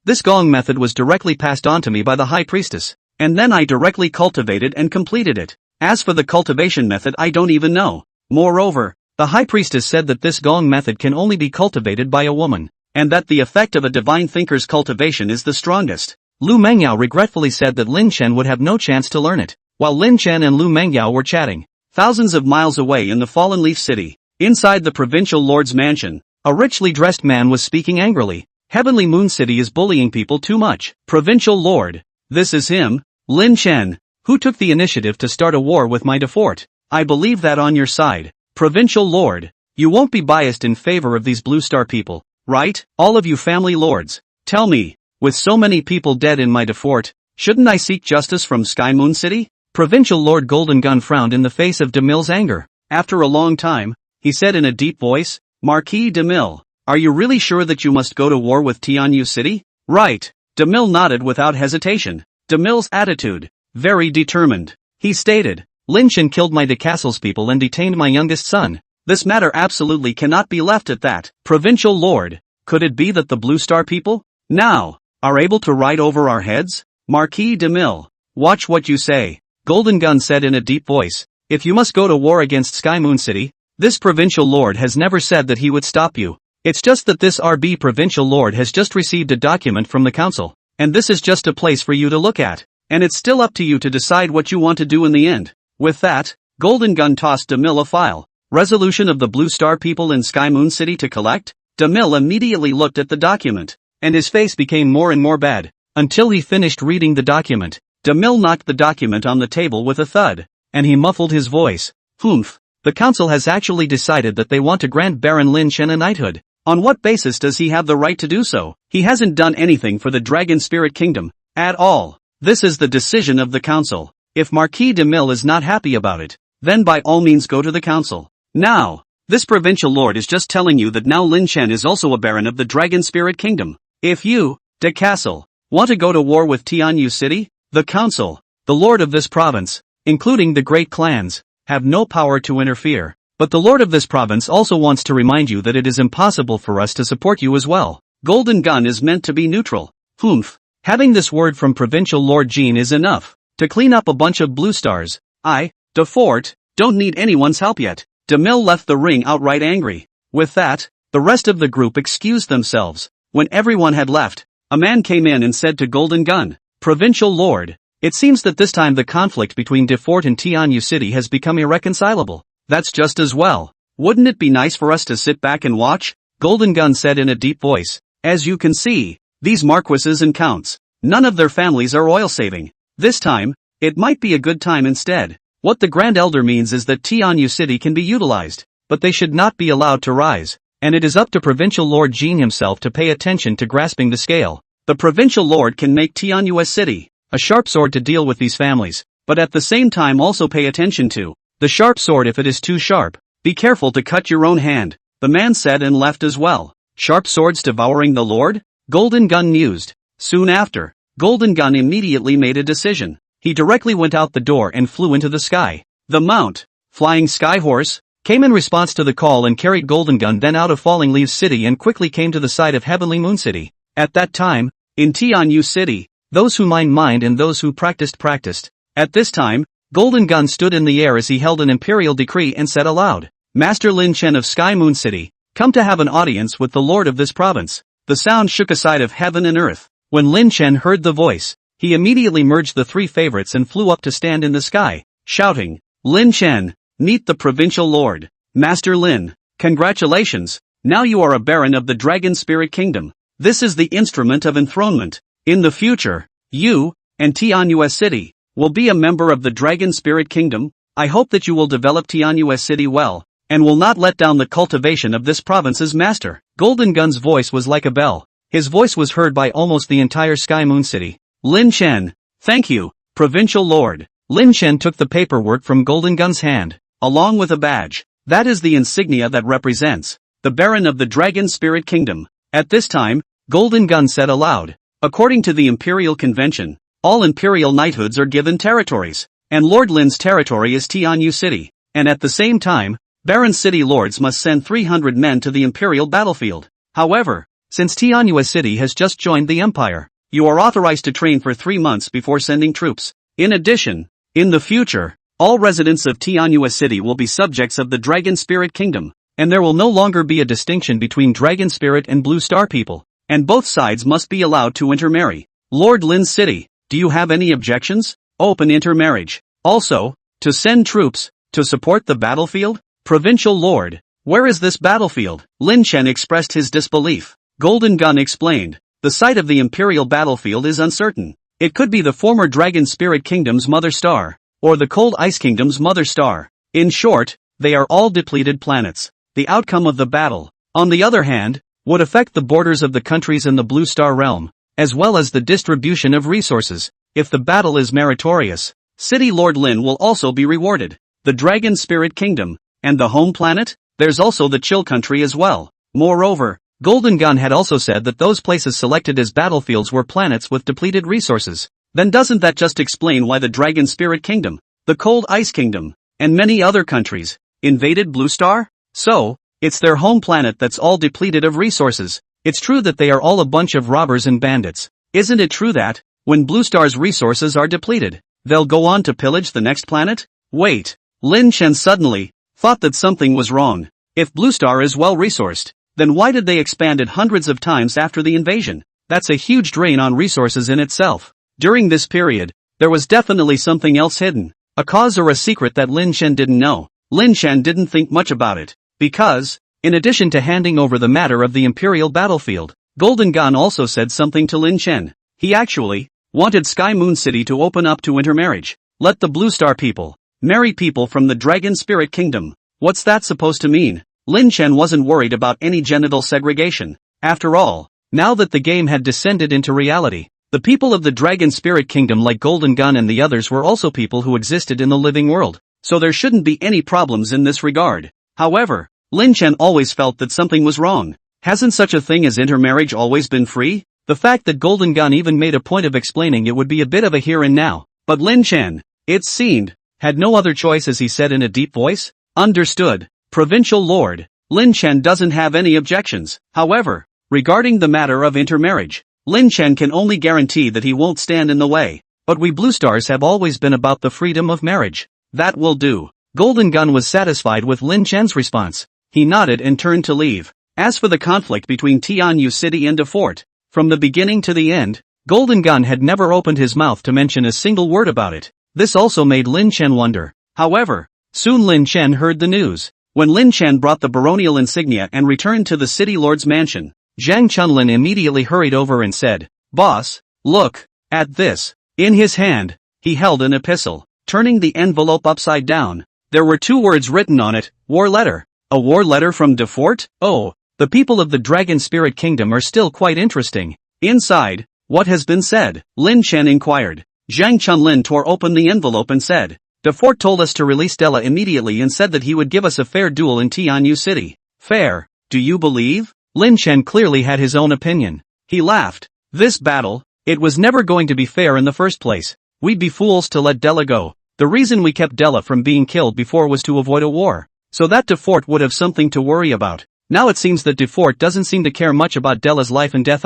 this gong method was directly passed on to me by the High Priestess, and then I directly cultivated and completed it. As for the cultivation method I don't even know. Moreover, the High Priestess said that this gong method can only be cultivated by a woman, and that the effect of a divine thinker's cultivation is the strongest. Lu Mengyao regretfully said that Lin Chen would have no chance to learn it. While Lin Chen and Lu Mengyao were chatting, thousands of miles away in the Fallen Leaf City, inside the provincial lord's mansion, a richly dressed man was speaking angrily. Heavenly Moon City is bullying people too much. Provincial Lord. This is him, Lin Chen, who took the initiative to start a war with my fort. I believe that on your side. Provincial Lord. You won't be biased in favor of these Blue Star people, right? All of you family lords. Tell me, with so many people dead in my fort, shouldn't I seek justice from Sky Moon City? Provincial Lord Golden Gun frowned in the face of DeMille's anger. After a long time, he said in a deep voice, Marquis DeMille, are you really sure that you must go to war with Tianyu City? Right. DeMille nodded without hesitation. DeMille's attitude, very determined. He stated, Lin Chen killed my castle's people and detained my youngest son. This matter absolutely cannot be left at that. Provincial Lord, could it be that the Blue Star people, now, are able to ride over our heads? Marquis DeMille, watch what you say. Golden Gun said in a deep voice, if you must go to war against Sky Moon City, this provincial lord has never said that he would stop you. It's just that this RB provincial lord has just received a document from the council, and this is just a place for you to look at, and it's still up to you to decide what you want to do in the end. With that, Golden Gun tossed DeMille a file. Resolution of the Blue Star people in Sky Moon City to collect? DeMille immediately looked at the document, and his face became more and more bad, until he finished reading the document. DeMille knocked the document on the table with a thud, and he muffled his voice. Humph. The council has actually decided that they want to grant Baron Lin Chen a knighthood. On what basis does he have the right to do so? He hasn't done anything for the Dragon Spirit Kingdom, at all. This is the decision of the council. If Marquis DeMille is not happy about it, then by all means go to the council. Now, this provincial lord is just telling you that now Lin Chen is also a baron of the Dragon Spirit Kingdom. If you, de Castle, want to go to war with Tianyu City, the council, the lord of this province, including the great clans, have no power to interfere. But the lord of this province also wants to remind you that it is impossible for us to support you as well. Golden Gun is meant to be neutral. Humph. Having this word from provincial Lord Jean is enough to clean up a bunch of blue stars. I, de Fort, don't need anyone's help yet. DeMille left the ring outright angry. With that, the rest of the group excused themselves. When everyone had left, a man came in and said to Golden Gun, Provincial Lord, it seems that this time the conflict between de Fort and Tianyu City has become irreconcilable. That's just as well. Wouldn't it be nice for us to sit back and watch? Golden Gun said in a deep voice. As you can see, these marquises and counts, none of their families are oil saving. This time, It might be a good time instead. What the Grand Elder means is that Tianyu City can be utilized, but they should not be allowed to rise, and it is up to Provincial Lord Jean himself to pay attention to grasping the scale. The Provincial Lord can make Tianyu City a sharp sword to deal with these families, but at the same time also pay attention to the sharp sword if it is too sharp. Be careful to cut your own hand, the man said and left as well. Sharp swords devouring the Lord? Golden Gun mused. Soon after, Golden Gun immediately made a decision. He directly went out the door and flew into the sky. The mount, Flying Sky Horse, came in response to the call and carried Golden Gun then out of Falling Leaves City and quickly came to the side of Heavenly Moon City. At that time, in Tianyu City, those who mined and those who practiced. At this time, Golden Gun stood in the air as he held an imperial decree and said aloud, Master Lin Chen of Sky Moon City, come to have an audience with the lord of this province. The sound shook aside of heaven and earth. When Lin Chen heard the voice, he immediately merged the three favorites and flew up to stand in the sky, shouting, Lin Chen, meet the provincial lord. Master Lin, congratulations, now you are a baron of the Dragon Spirit Kingdom. This is the instrument of enthronement. In the future, you, and Tianyu City, will be a member of the Dragon Spirit Kingdom. I hope that you will develop Tianyu City well, and will not let down the cultivation of this province's master. Golden Gun's voice was like a bell. His voice was heard by almost the entire Sky Moon City. Lin Chen, thank you, Provincial Lord. Lin Chen took the paperwork from Golden Gun's hand, along with a badge. That is the insignia that represents the Baron of the Dragon Spirit Kingdom. At this time, Golden Gun said aloud, according to the Imperial Convention, all Imperial Knighthoods are given territories, and Lord Lin's territory is Tianyu City, and at the same time, Baron City Lords must send 300 men to the Imperial battlefield. However, since Tianyu City has just joined the Empire, you are authorized to train for 3 months before sending troops. In addition, in the future, all residents of Tianyu City will be subjects of the Dragon Spirit Kingdom, and there will no longer be a distinction between Dragon Spirit and Blue Star people, and both sides must be allowed to intermarry. Lord Lin's City, do you have any objections? Open intermarriage. Also, to send troops, to support the battlefield? Provincial Lord, where is this battlefield? Lin Chen expressed his disbelief. Golden Gun explained, the site of the Imperial battlefield is uncertain. It could be the former Dragon Spirit Kingdom's mother star, or the Cold Ice Kingdom's mother star. In short, they are all depleted planets. The outcome of the battle, on the other hand, would affect the borders of the countries in the Blue Star realm, as well as the distribution of resources. If the battle is meritorious, City Lord Lin will also be rewarded. The Dragon Spirit Kingdom, and the home planet? There's also the Chill Country as well. Moreover, Golden Gun had also said that those places selected as battlefields were planets with depleted resources. Then doesn't that just explain why the Dragon Spirit Kingdom, the Cold Ice Kingdom, and many other countries, invaded Blue Star? So, it's their home planet that's all depleted of resources. It's true that they are all a bunch of robbers and bandits. Isn't it true that, when Blue Star's resources are depleted, they'll go on to pillage the next planet? Wait, Lin Chen suddenly thought that something was wrong. If Blue Star is well resourced, then why did they expand it hundreds of times after the invasion? That's a huge drain on resources in itself. During this period, there was definitely something else hidden, a cause or a secret that Lin Chen didn't know. Lin Chen didn't think much about it, because, in addition to handing over the matter of the Imperial battlefield, Golden Gun also said something to Lin Chen. He actually wanted Sky Moon City to open up to intermarriage. Let the Blue Star people marry people from the Dragon Spirit Kingdom. What's that supposed to mean? Lin Chen wasn't worried about any genital segregation. After all, now that the game had descended into reality, the people of the Dragon Spirit Kingdom like Golden Gun and the others were also people who existed in the living world, so there shouldn't be any problems in this regard. However, Lin Chen always felt that something was wrong. Hasn't such a thing as intermarriage always been free? The fact that Golden Gun even made a point of explaining it would be a bit of a here and now. But Lin Chen, it seemed, had no other choice as he said in a deep voice. Understood, Provincial Lord. Lin Chen doesn't have any objections. However, regarding the matter of intermarriage, Lin Chen can only guarantee that he won't stand in the way. But we Blue Stars have always been about the freedom of marriage. That will do. Golden Gun was satisfied with Lin Chen's response. He nodded and turned to leave. As for the conflict between Tianyu City and Defort, from the beginning to the end, Golden Gun had never opened his mouth to mention a single word about it. This also made Lin Chen wonder. However, soon Lin Chen heard the news. When Lin Chen brought the baronial insignia and returned to the city lord's mansion, Zhang Chunlin immediately hurried over and said, "Boss, look at this." In his hand, He held an epistle. Turning the envelope upside down, there were 2 words written on it, war letter. A war letter from Defort? Oh, the people of the Dragon Spirit Kingdom are still quite interesting. Inside, what has been said? Lin Chen inquired. Zhang Chunlin tore open the envelope and said, Defort told us to release Della immediately and said that he would give us a fair duel in Tianyu City. Fair, do you believe? Lin Chen clearly had his own opinion. He laughed. This battle, it was never going to be fair in the first place. We'd be fools to let Della go. The reason we kept Della from being killed before was to avoid a war, so that Defort would have something to worry about. Now it seems that Defort doesn't seem to care much about Della's life and death.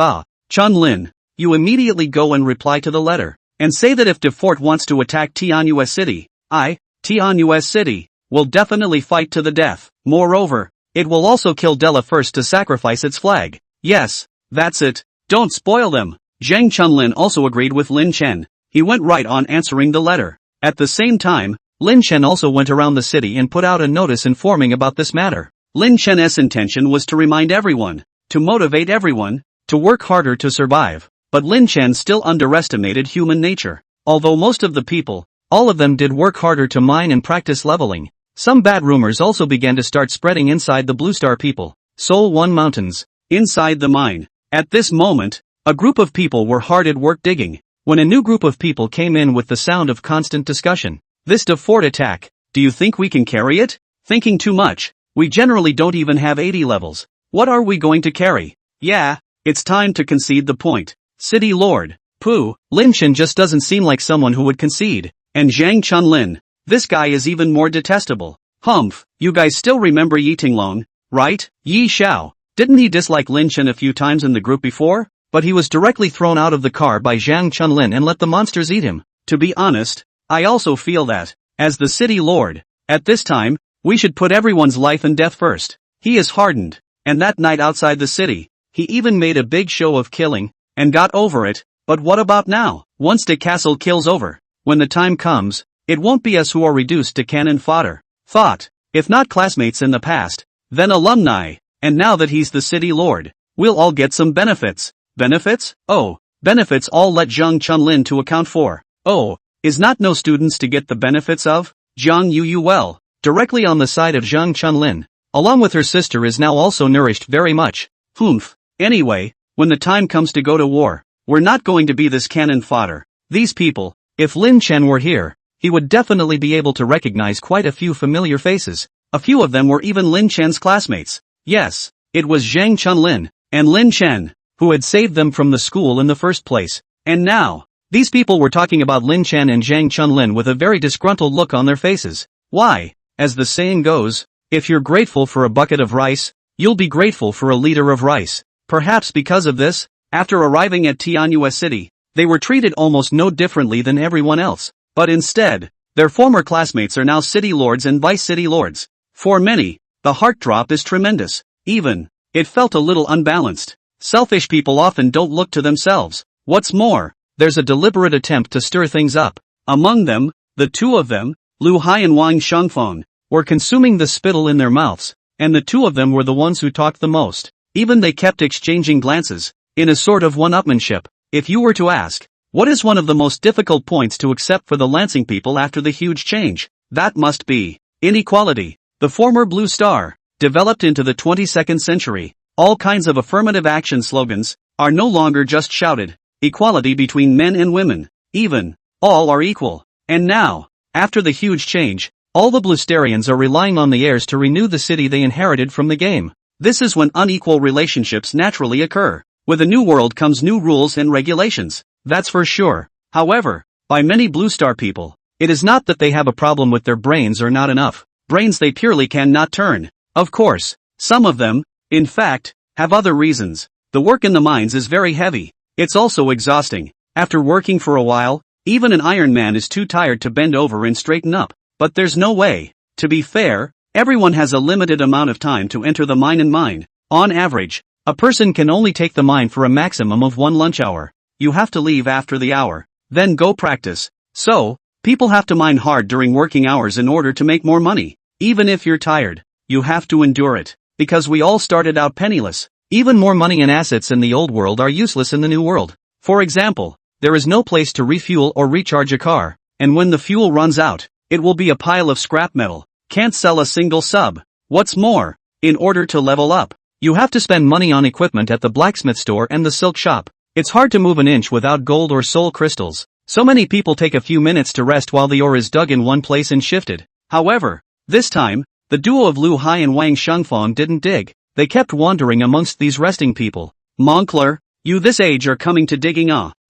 Chunlin, you immediately go and reply to the letter, and say that if Defort wants to attack Tianyu City, Tianyu City, will definitely fight to the death. Moreover, it will also kill Della first to sacrifice its flag. Yes, that's it. Don't spoil them. Zhang Chunlin also agreed with Lin Chen. He went right on answering the letter. At the same time, Lin Chen also went around the city and put out a notice informing about this matter. Lin Chen's intention was to remind everyone, to motivate everyone, to work harder to survive. But Lin Chen still underestimated human nature. Although most of the people, all of them did work harder to mine and practice leveling, some bad rumors also began to start spreading inside the Blue Star people. Soul One Mountains. Inside the mine. At this moment, a group of people were hard at work digging, when a new group of people came in with the sound of constant discussion. This Defort attack, do you think we can carry it? Thinking too much. We generally don't even have 80 levels. What are we going to carry? Yeah, it's time to concede the point. City Lord. Pooh, Lin Chen just doesn't seem like someone who would concede. And Zhang Chunlin, this guy is even more detestable. Humph, you guys still remember Yi Tinglong, right? Yi Xiao. Didn't he dislike Lin Chen a few times in the group before? But he was directly thrown out of the car by Zhang Chunlin and let the monsters eat him. To be honest, I also feel that, as the city lord, at this time, we should put everyone's life and death first. He is hardened, and that night outside the city, he even made a big show of killing, and got over it. But what about now? Once the castle kills over, when the time comes, it won't be us who are reduced to cannon fodder. Thought, if not classmates in the past, then alumni, and now that he's the city lord, we'll all get some benefits. Benefits? Oh, benefits all let Zhang Chunlin to account for. Oh, is not no students to get the benefits of? Zhang Yu well, directly on the side of Zhang Chunlin, along with her sister is now also nourished very much. Humph. Anyway, when the time comes to go to war, we're not going to be this cannon fodder. These people, if Lin Chen were here, he would definitely be able to recognize quite a few familiar faces. A few of them were even Lin Chen's classmates. Yes, it was Zhang Chunlin, and Lin Chen, who had saved them from the school in the first place. And now, these people were talking about Lin Chen and Zhang Chunlin with a very disgruntled look on their faces. Why, as the saying goes, if you're grateful for a bucket of rice, you'll be grateful for a liter of rice. Perhaps because of this, after arriving at Tianyu City, they were treated almost no differently than everyone else. But instead, their former classmates are now city lords and vice-city lords. For many, the heart drop is tremendous. Even, it felt a little unbalanced. Selfish people often don't look to themselves. What's more, there's a deliberate attempt to stir things up. Among them, the two of them, Lu Hai and Wang Shengfeng, were consuming the spittle in their mouths, and the two of them were the ones who talked the most. Even they kept exchanging glances, in a sort of one-upmanship. If you were to ask, what is one of the most difficult points to accept for the Lansing people after the huge change? That must be inequality. The former Blue Star, developed into the 22nd century, all kinds of affirmative action slogans, are no longer just shouted. Equality between men and women, even, all are equal. And now, after the huge change, all the Bluestarians are relying on the heirs to renew the city they inherited from the game. This is when unequal relationships naturally occur. With a new world comes new rules and regulations, that's for sure. However, by many Blue Star people, it is not that they have a problem with their brains or not enough brains they purely cannot turn. Of course, some of them, in fact, have other reasons. The work in the mines is very heavy. It's also exhausting. After working for a while, even an Iron Man is too tired to bend over and straighten up. But there's no way. To be fair, everyone has a limited amount of time to enter the mine and mine. On average, a person can only take the mine for a maximum of 1 lunch hour. You have to leave after the hour, then go practice. So, people have to mine hard during working hours in order to make more money. Even if you're tired, you have to endure it, because we all started out penniless. Even more money and assets in the old world are useless in the new world. For example, there is no place to refuel or recharge a car. and when the fuel runs out, it will be a pile of scrap metal. Can't sell a single sub. What's more, in order to level up, you have to spend money on equipment at the blacksmith store and the silk shop. It's hard to move an inch without gold or soul crystals. So many people take a few minutes to rest while the ore is dug in one place and shifted. However, this time, the duo of Lu Hai and Wang Shengfang didn't dig. They kept wandering amongst these resting people. Moncler, you this age are coming to digging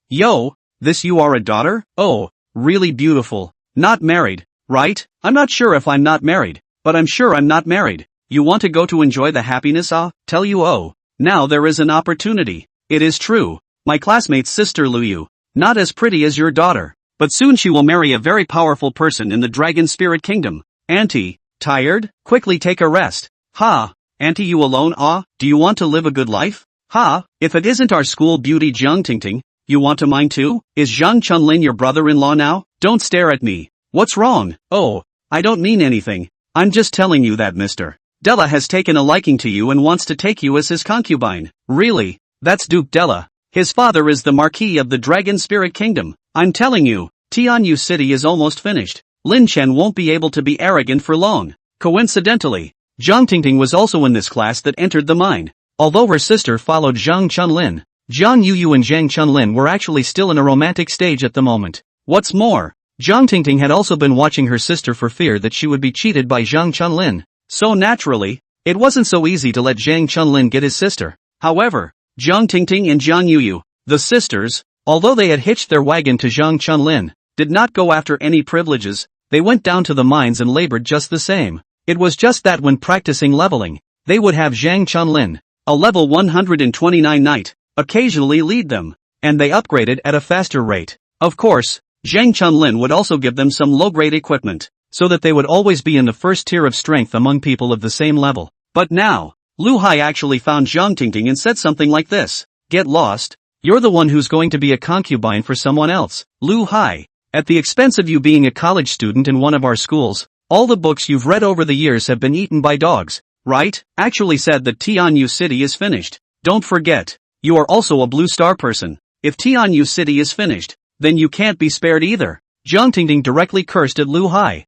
Yo, this you are a daughter? Oh, really beautiful. Not married, right? I'm not sure if I'm not married, but I'm sure I'm not married. You want to go to enjoy the happiness tell you now there is an opportunity. It is true. My classmate's sister Lu Yu, not as pretty as your daughter, but soon she will marry a very powerful person in the Dragon Spirit Kingdom. Auntie, tired? Quickly take a rest. Ha, auntie you alone do you want to live a good life? Ha, if it isn't our school beauty Jiang Tingting, you want to mine too? Is Zhang Chunlin your brother-in-law now? Don't stare at me. What's wrong? Oh, I don't mean anything. I'm just telling you that Mr. Della has taken a liking to you and wants to take you as his concubine. Really? That's Duke Della. His father is the Marquis of the Dragon Spirit Kingdom. I'm telling you, Tianyu City is almost finished. Lin Chen won't be able to be arrogant for long. Coincidentally, Zhang Tingting was also in this class that entered the mine. Although her sister followed Zhang Chunlin, Zhang Yuyu and Zhang Chunlin were actually still in a romantic stage at the moment. What's more, Zhang Tingting had also been watching her sister for fear that she would be cheated by Zhang Chunlin. So naturally, it wasn't so easy to let Zhang Chunlin get his sister. However, Zhang Tingting and Zhang Yuyu, the sisters, although they had hitched their wagon to Zhang Chunlin, did not go after any privileges. They went down to the mines and labored just the same. It was just that when practicing leveling, they would have Zhang Chunlin, a level 129 knight, occasionally lead them, and they upgraded at a faster rate. Of course, Zhang Chunlin would also give them some low-grade equipment, so that they would always be in the first tier of strength among people of the same level. But now, Lu Hai actually found Zhang Tingting and said something like this. Get lost? You're the one who's going to be a concubine for someone else. Lu Hai, at the expense of you being a college student in one of our schools, all the books you've read over the years have been eaten by dogs, right? Actually said that Tianyu City is finished. Don't forget, you are also a blue star person. If Tianyu City is finished, then you can't be spared either. Zhang Tingting directly cursed at Lu Hai.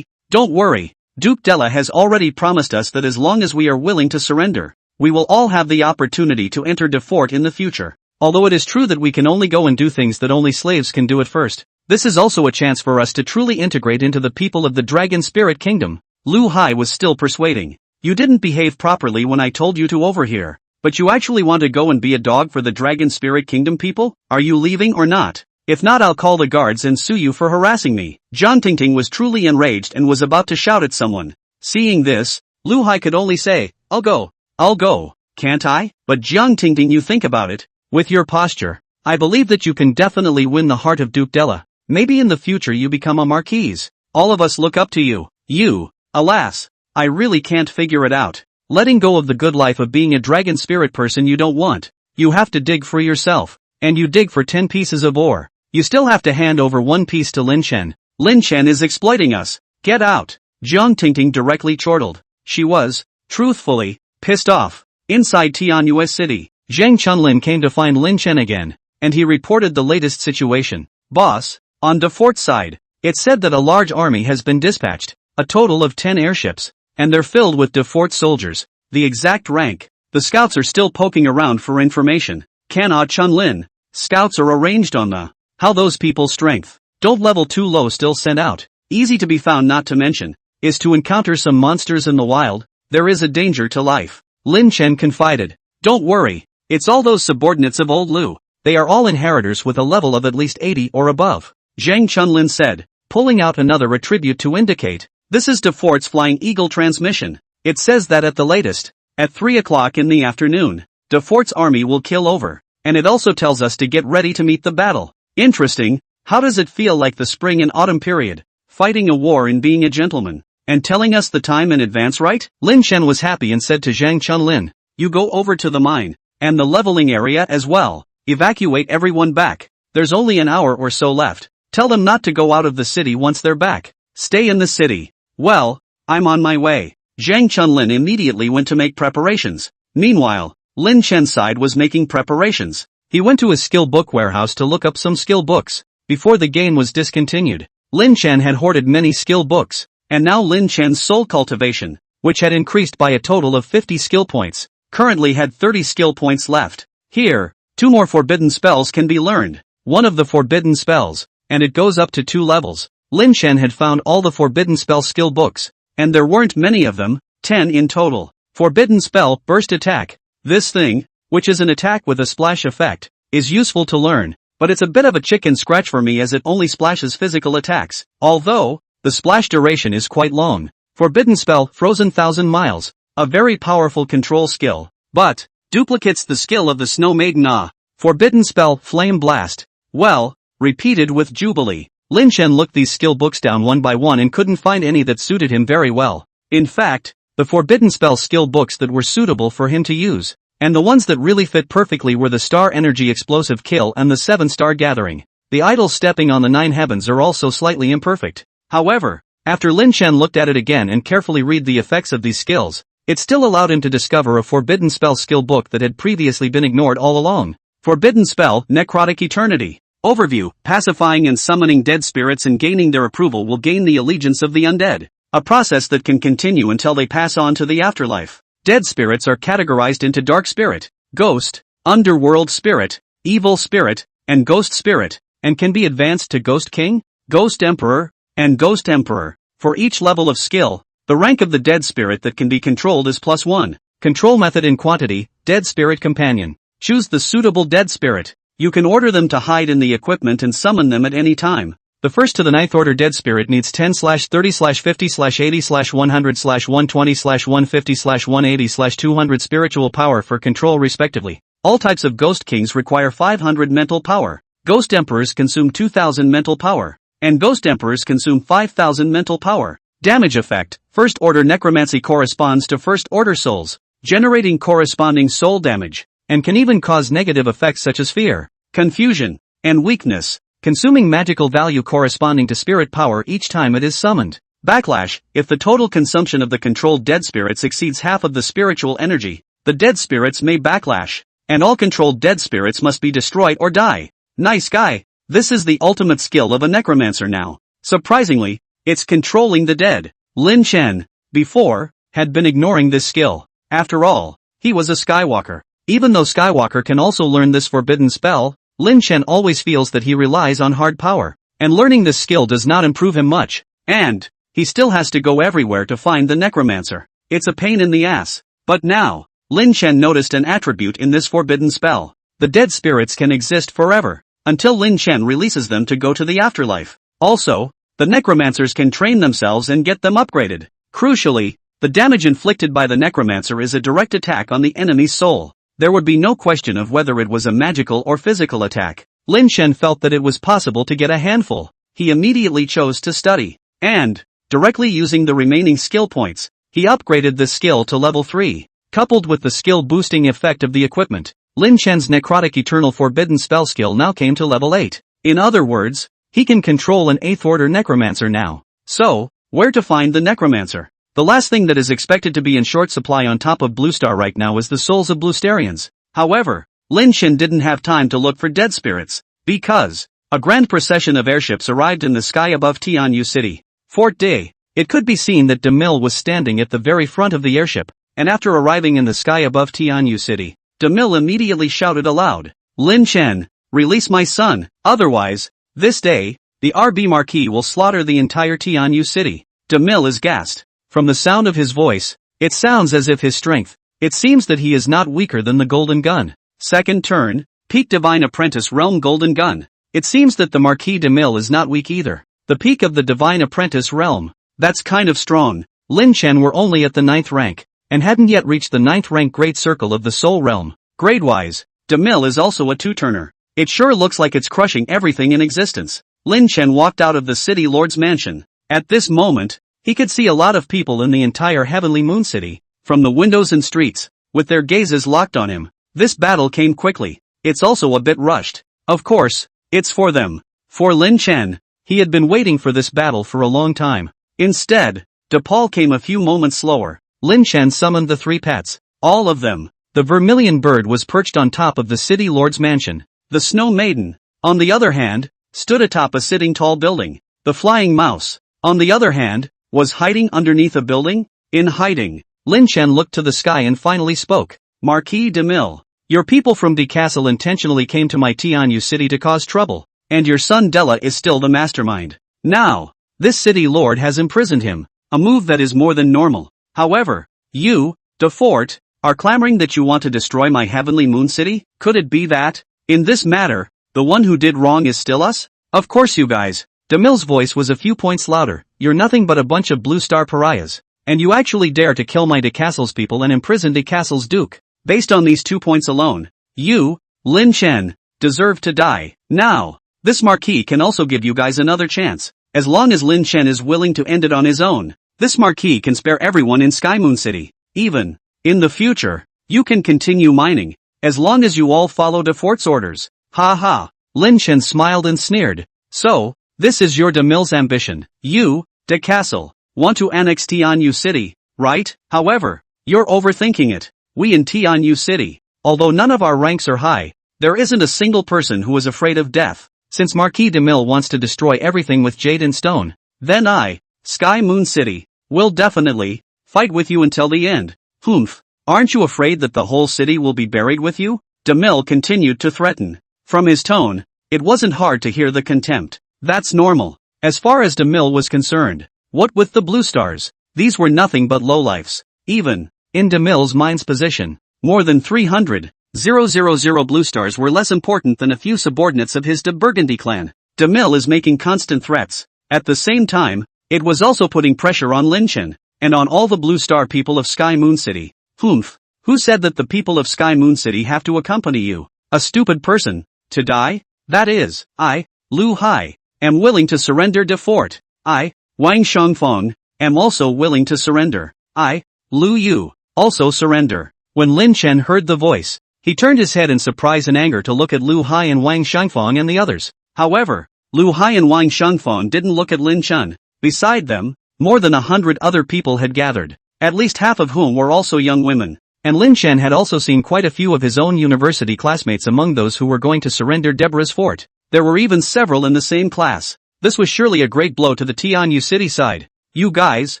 Don't worry. Duke Della has already promised us that as long as we are willing to surrender, we will all have the opportunity to enter the fort in the future. Although it is true that we can only go and do things that only slaves can do at first, this is also a chance for us to truly integrate into the people of the Dragon Spirit Kingdom. Lu Hai was still persuading. You didn't behave properly when I told you to overhear, but you actually want to go and be a dog for the Dragon Spirit Kingdom people? Are you leaving or not? If not, I'll call the guards and sue you for harassing me. Zhang Tingting was truly enraged and was about to shout at someone. Seeing this, Lu Hai could only say, I'll go, can't I? But Zhang Tingting, you think about it. With your posture, I believe that you can definitely win the heart of Duke Della. Maybe in the future you become a marquise. All of us look up to you. Alas, I really can't figure it out. Letting go of the good life of being a dragon spirit person you don't want. You have to dig for yourself. And you dig for 10 pieces of ore. You still have to hand over 1 piece to Lin Chen. Lin Chen is exploiting us. Get out. Zhang Tingting directly chortled. She was, truthfully, pissed off. Inside Tianyu City, Zhang Chunlin came to find Lin Chen again, and he reported the latest situation. Boss, on the fort side, it said that a large army has been dispatched, a total of 10 airships, and they're filled with the fort soldiers. The exact rank. The scouts are still poking around for information. Chunlin. Scouts are arranged on the how those people's strength. Don't level too low still sent out. Easy to be found, not to mention, is to encounter some monsters in the wild. There is a danger to life. Lin Chen confided. Don't worry. It's all those subordinates of old Lu. They are all inheritors with a level of at least 80 or above. Zhang Chunlin said, pulling out another attribute to indicate. This is the fort's Flying Eagle transmission. It says that at the latest, at 3 o'clock in the afternoon, the fort's army will kill over. And it also tells us to get ready to meet the battle. Interesting. How does it feel like the spring and autumn period? Fighting a war and being a gentleman. And telling us the time in advance, right? Lin Chen was happy and said to Zhang Chunlin, you go over to the mine, and the leveling area as well. Evacuate everyone back. There's only an hour or so left. Tell them not to go out of the city once they're back. Stay in the city. Well, I'm on my way. Zhang Chunlin immediately went to make preparations. Meanwhile, Lin Chen's side was making preparations. He went to his skill book warehouse to look up some skill books. before the game was discontinued. Lin Chen had hoarded many skill books, and now Lin Chen's soul cultivation, which had increased by a total of 50 skill points, currently had 30 skill points left. Here, 2 more forbidden spells can be learned. One of the forbidden spells, and it goes up to 2 levels. Lin Chen had found all the forbidden spell skill books, and there weren't many of them, 10 in total. Forbidden spell, burst attack. This thing, which is an attack with a splash effect, is useful to learn, but it's a bit of a chicken scratch for me as it only splashes physical attacks, although, the splash duration is quite long. Forbidden spell, frozen 1000 miles, a very powerful control skill, but, duplicates the skill of the Snow Maiden. Forbidden spell, flame blast. Well, repeated with Jubilee. Lin Chen looked these skill books down one by one and couldn't find any that suited him very well. In fact, the forbidden spell skill books that were suitable for him to use, and the ones that really fit perfectly were the Star Energy Explosive Kill and the 7-Star Gathering. The idols stepping on the 9 heavens are also slightly imperfect. However, after Lin Chen looked at it again and carefully read the effects of these skills, it still allowed him to discover a forbidden spell skill book that had previously been ignored all along. Forbidden spell, Necrotic Eternity. Overview, pacifying and summoning dead spirits and gaining their approval will gain the allegiance of the undead, a process that can continue until they pass on to the afterlife. Dead spirits are categorized into dark spirit, ghost, underworld spirit, evil spirit, and ghost spirit, and can be advanced to Ghost King, Ghost Emperor, and Ghost Emperor. For each level of skill, the rank of the dead spirit that can be controlled is +1. Control method in quantity, Dead Spirit Companion. Choose the suitable dead spirit. You can order them to hide in the equipment and summon them at any time. The 1st to the 9th order dead spirit needs 10/30/50/80/100/120/150/180/200 spiritual power for control respectively. All types of Ghost Kings require 500 mental power. Ghost Emperors consume 2000 mental power, and Ghost Emperors consume 5000 mental power. Damage effect, 1st order necromancy corresponds to 1st order souls, generating corresponding soul damage, and can even cause negative effects such as fear, confusion, and weakness, consuming magical value corresponding to spirit power each time it is summoned. Backlash, if the total consumption of the controlled dead spirits exceeds half of the spiritual energy, the dead spirits may backlash, and all controlled dead spirits must be destroyed or die. Nice guy. This is the ultimate skill of a necromancer now. Surprisingly, it's controlling the dead. Lin Chen, before, had been ignoring this skill. After all, he was a Skywalker. Even though Skywalker can also learn this forbidden spell, Lin Chen always feels that he relies on hard power, and learning this skill does not improve him much, and he still has to go everywhere to find the necromancer. It's a pain in the ass. But now, Lin Chen noticed an attribute in this forbidden spell. The dead spirits can exist forever, until Lin Chen releases them to go to the afterlife. Also, the necromancers can train themselves and get them upgraded. Crucially, the damage inflicted by the necromancer is a direct attack on the enemy's soul. There would be no question of whether it was a magical or physical attack. Lin Chen felt that it was possible to get a handful. He immediately chose to study, and, directly using the remaining skill points, he upgraded the skill to level 3. Coupled with the skill boosting effect of the equipment, Lin Chen's Necrotic Eternal Forbidden spell skill now came to level 8. In other words, he can control an 8th order necromancer now. So, where to find the necromancer? The last thing that is expected to be in short supply on top of Blue Star right now is the souls of Bluestarians. However, Lin Chen didn't have time to look for dead spirits, because a grand procession of airships arrived in the sky above Tianyu City. Fort Day. It could be seen that DeMille was standing at the very front of the airship, and after arriving in the sky above Tianyu City, DeMille immediately shouted aloud, "Lin Chen, release my son, otherwise, this day, the RB Marquis will slaughter the entire Tianyu City." DeMille is gassed. From the sound of his voice, it sounds as if his strength, it seems that he is not weaker than the Golden Gun. Second turn, Peak Divine Apprentice Realm Golden Gun. It seems that the Marquis DeMille is not weak either. The peak of the Divine Apprentice Realm. That's kind of strong. Lin Chen were only at the 9th rank, and hadn't yet reached the 9th rank Great Circle of the Soul Realm. Grade-wise, DeMille is also a 2-turner. It sure looks like it's crushing everything in existence. Lin Chen walked out of the City Lord's mansion. At this moment, he could see a lot of people in the entire Heavenly Moon City, from the windows and streets, with their gazes locked on him. This battle came quickly. It's also a bit rushed. Of course, it's for them. For Lin Chen, he had been waiting for this battle for a long time. Instead, DePaul came a few moments slower. Lin Chen summoned the 3 pets. All of them. The vermilion bird was perched on top of the City Lord's mansion. The Snow Maiden, on the other hand, stood atop a sitting tall building. The flying mouse, on the other hand, was hiding underneath a building. In hiding, Lin Chen looked to the sky and finally spoke. Marquis de Mille, your people from the castle intentionally came to my Tianyu city to cause trouble, and your son Della is still the mastermind. Now, this city lord has imprisoned him, a move that is more than normal. However, you, de Fort, are clamoring that you want to destroy my heavenly moon city? Could it be that, in this matter, the one who did wrong is still us? Of course you guys. De Mille's voice was a few points louder. You're nothing but a bunch of blue star pariahs. And you actually dare to kill my de Castle's people and imprison de Castle's duke. Based on these 2 points alone, you, Lin Chen, deserve to die. Now, this marquis can also give you guys another chance. As long as Lin Chen is willing to end it on his own, this marquis can spare everyone in Sky Moon City. Even, in the future, you can continue mining, as long as you all follow de Fort's orders. Ha ha. Lin Chen smiled and sneered. So, this is your de Mille's ambition. You, de Castle, want to annex Tianyu City, right? However, you're overthinking it. We in Tianyu City, although none of our ranks are high, there isn't a single person who is afraid of death. Since Marquis de Mille wants to destroy everything with jade and stone, then I, Sky Moon City, will definitely fight with you until the end. Humph, aren't you afraid that the whole city will be buried with you? De Mille continued to threaten. From his tone, it wasn't hard to hear the contempt. That's normal. As far as de Mille was concerned, what with the blue stars? These were nothing but lowlifes. Even, in de Mille's mind's position, more than 300,000 blue stars were less important than a few subordinates of his de Burgundy clan. De Mille is making constant threats. At the same time, it was also putting pressure on Lin Chen, and on all the blue star people of Sky Moon City. Humph, who said that the people of Sky Moon City have to accompany you? A stupid person. To die? That is, I, Lu Hai, am willing to surrender de Fort. I, Wang Shangfeng, am also willing to surrender. I, Lu Yu, also surrender. When Lin Chen heard the voice, he turned his head in surprise and anger to look at Lu Hai and Wang Shangfeng and the others. However, Lu Hai and Wang Shangfeng didn't look at Lin Chen. Beside them, more than 100 other people had gathered, at least half of whom were also young women. And Lin Chen had also seen quite a few of his own university classmates among those who were going to surrender Deborah's fort. There were even several in the same class. This was surely a great blow to the Tianyu City side. You guys,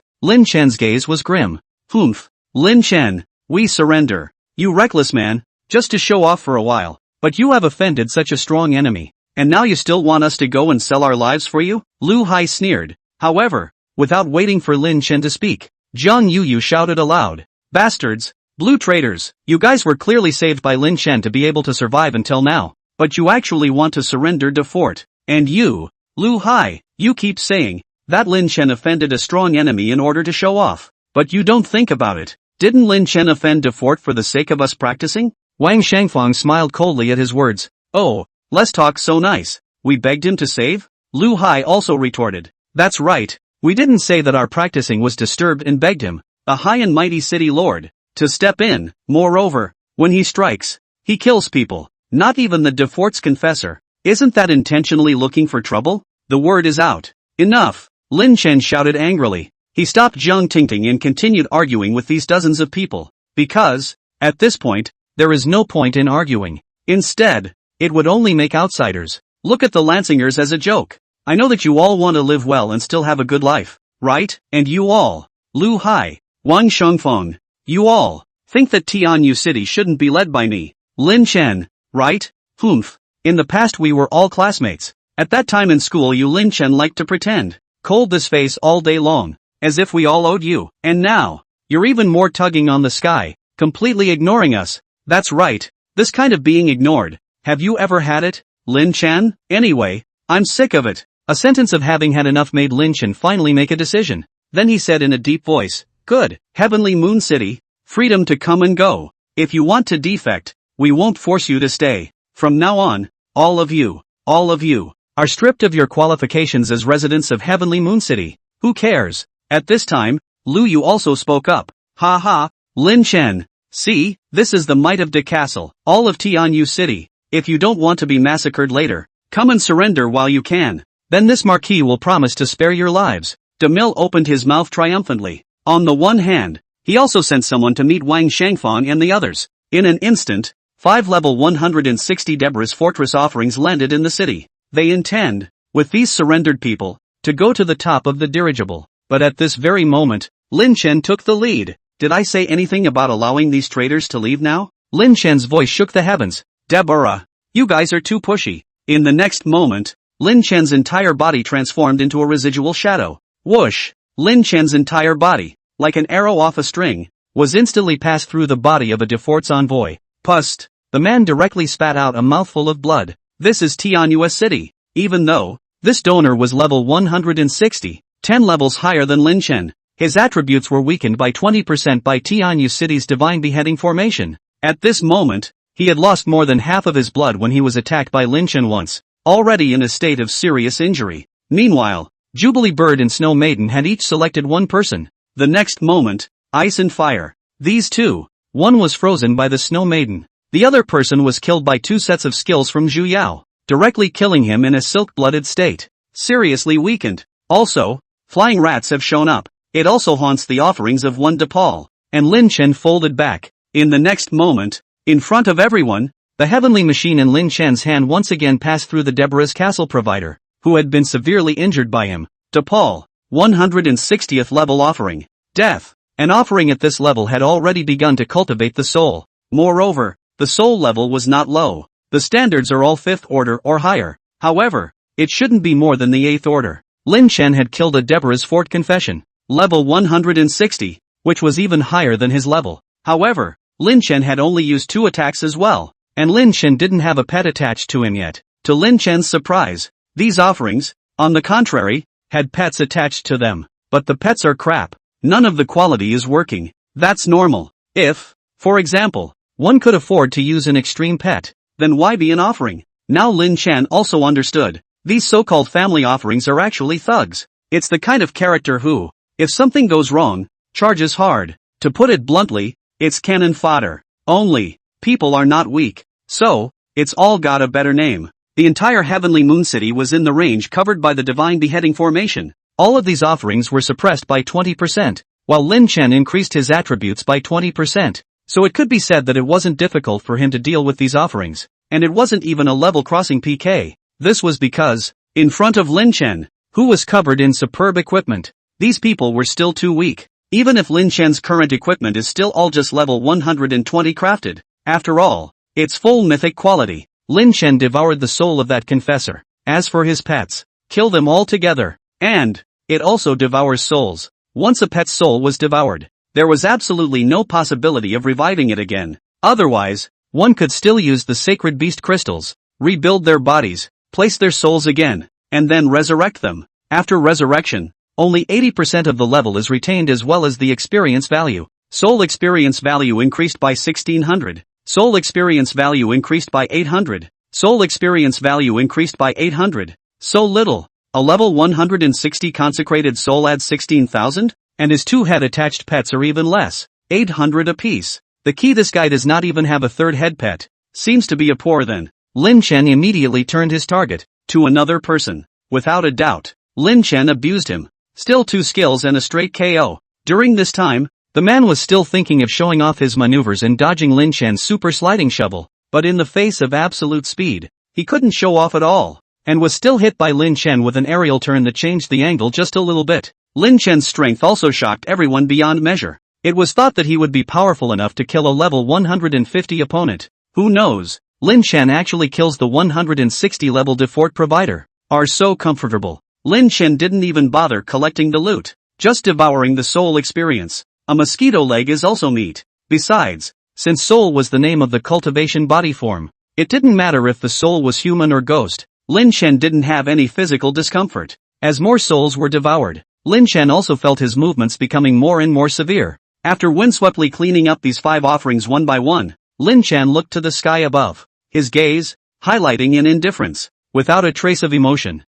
Lin Chen's gaze was grim. Humph, Lin Chen, we surrender. You reckless man, just to show off for a while. But you have offended such a strong enemy. And now you still want us to go and sell our lives for you? Lu Hai sneered. However, without waiting for Lin Chen to speak, Zhang Yuyu shouted aloud. Bastards! Blue traitors, you guys were clearly saved by Lin Chen to be able to survive until now, but you actually want to surrender de Fort. And you, Lu Hai, you keep saying that Lin Chen offended a strong enemy in order to show off. But you don't think about it. Didn't Lin Chen offend de Fort for the sake of us practicing? Wang Shangfeng smiled coldly at his words. Oh, let's talk so nice. We begged him to save? Lu Hai also retorted. That's right. We didn't say that our practicing was disturbed and begged him, a high and mighty city lord, to step in. Moreover, when he strikes, he kills people, not even the de Fort's confessor. Isn't that intentionally looking for trouble? The word is out. Enough! Lin Chen shouted angrily. He stopped Zhang Tingting and continued arguing with these dozens of people, because, at this point, there is no point in arguing. Instead, it would only make outsiders look at the Lancingers as a joke. I know that you all want to live well and still have a good life, right? And you all, Lu Hai, Wang Shangfeng, you all think that Tianyu City shouldn't be led by me, Lin Chen, right? Humph. In the past we were all classmates. At that time in school you Lin Chen liked to pretend, cold this face all day long, as if we all owed you. And now, you're even more tugging on the sky, completely ignoring us. That's right, this kind of being ignored. Have you ever had it, Lin Chen? Anyway, I'm sick of it. A sentence of having had enough made Lin Chen finally make a decision. Then he said in a deep voice, good, Heavenly Moon City, freedom to come and go. If you want to defect, we won't force you to stay. From now on, all of you, are stripped of your qualifications as residents of Heavenly Moon City. Who cares? At this time, Lu Yu also spoke up. Ha ha, Lin Chen. See, this is the might of De Castle, all of Tianyu City. If you don't want to be massacred later, come and surrender while you can. Then this marquis will promise to spare your lives. De Mille opened his mouth triumphantly. On the one hand, he also sent someone to meet Wang Shangfeng and the others. In an instant, 5 level 160 Deborah's fortress offerings landed in the city. They intend, with these surrendered people, to go to the top of the dirigible. But at this very moment, Lin Chen took the lead. Did I say anything about allowing these traitors to leave now? Lin Chen's voice shook the heavens. Deborah, you guys are too pushy. In the next moment, Lin Chen's entire body transformed into a residual shadow. Whoosh! Lin Chen's entire body, like an arrow off a string, was instantly passed through the body of a Defort's envoy. Pust! The man directly spat out a mouthful of blood. This is Tianyua City. Even though this donor was level 160, 10 levels higher than Lin Chen, his attributes were weakened by 20% by Tianyua City's divine beheading formation. At this moment, he had lost more than half of his blood when he was attacked by Lin Chen once, already in a state of serious injury. Meanwhile, Jubilee Bird and Snow Maiden had each selected one person. The next moment, Ice and Fire. These two. One was frozen by the Snow Maiden. The other person was killed by two sets of skills from Zhu Yao, directly killing him in a silk-blooded state. Seriously weakened. Also, flying rats have shown up. It also haunts the offerings of one DePaul. And Lin Chen folded back. In the next moment, in front of everyone, the heavenly machine in Lin Chen's hand once again passed through the Deborah's castle provider, who had been severely injured by him. DePaul, 160th level offering. Death. An offering at this level had already begun to cultivate the soul. Moreover, the soul level was not low. The standards are all 5th order or higher. However, it shouldn't be more than the 8th order. Lin Chen had killed a Deborah's Fort Confession, level 160, which was even higher than his level. However, Lin Chen had only used 2 attacks as well, and Lin Chen didn't have a pet attached to him yet. To Lin Chen's surprise, these offerings, on the contrary, had pets attached to them. But the pets are crap. None of the quality is working. That's normal. If, for example, one could afford to use an extreme pet, then why be an offering? Now Lin Chen also understood. These so-called family offerings are actually thugs. It's the kind of character who, if something goes wrong, charges hard. To put it bluntly, it's cannon fodder. Only, people are not weak. So, it's all got a better name. The entire Heavenly Moon City was in the range covered by the Divine Beheading Formation. All of these offerings were suppressed by 20%, while Lin Chen increased his attributes by 20%. So it could be said that it wasn't difficult for him to deal with these offerings. And it wasn't even a level crossing PK. This was because, in front of Lin Chen, who was covered in superb equipment, these people were still too weak. Even if Lin Chen's current equipment is still all just level 120 crafted. After all, it's full mythic quality. Lin Chen devoured the soul of that confessor. As for his pets, kill them all together. And, it also devours souls. Once a pet's soul was devoured, there was absolutely no possibility of reviving it again. Otherwise, one could still use the sacred beast crystals, rebuild their bodies, place their souls again, and then resurrect them. After resurrection, only 80% of the level is retained as well as the experience value. Soul experience value increased by 1600. Soul experience value increased by 800. Soul experience value increased by 800. So little. A level 160 consecrated soul adds 16,000? And his 2 head attached pets are even less. 800 apiece. The key, this guy does not even have a 3rd head pet. Seems to be a poor then. Lin Chen immediately turned his target to another person. Without a doubt, Lin Chen abused him. Still 2 skills and a straight KO. During this time, the man was still thinking of showing off his maneuvers and dodging Lin Chen's super sliding shovel, but in the face of absolute speed, he couldn't show off at all, and was still hit by Lin Chen with an aerial turn that changed the angle just a little bit. Lin Chen's strength also shocked everyone beyond measure. It was thought that he would be powerful enough to kill a level 150 opponent. Who knows? Lin Chen actually kills the 160 level Defort provider. Are so comfortable. Lin Chen didn't even bother collecting the loot, just devouring the soul experience. A mosquito leg is also meat. Besides, since soul was the name of the cultivation body form, it didn't matter if the soul was human or ghost. Lin Chen didn't have any physical discomfort. As more souls were devoured, Lin Chen also felt his movements becoming more and more severe. After windsweptly cleaning up these 5 offerings one by one, Lin Chen looked to the sky above, his gaze highlighting in indifference, without a trace of emotion.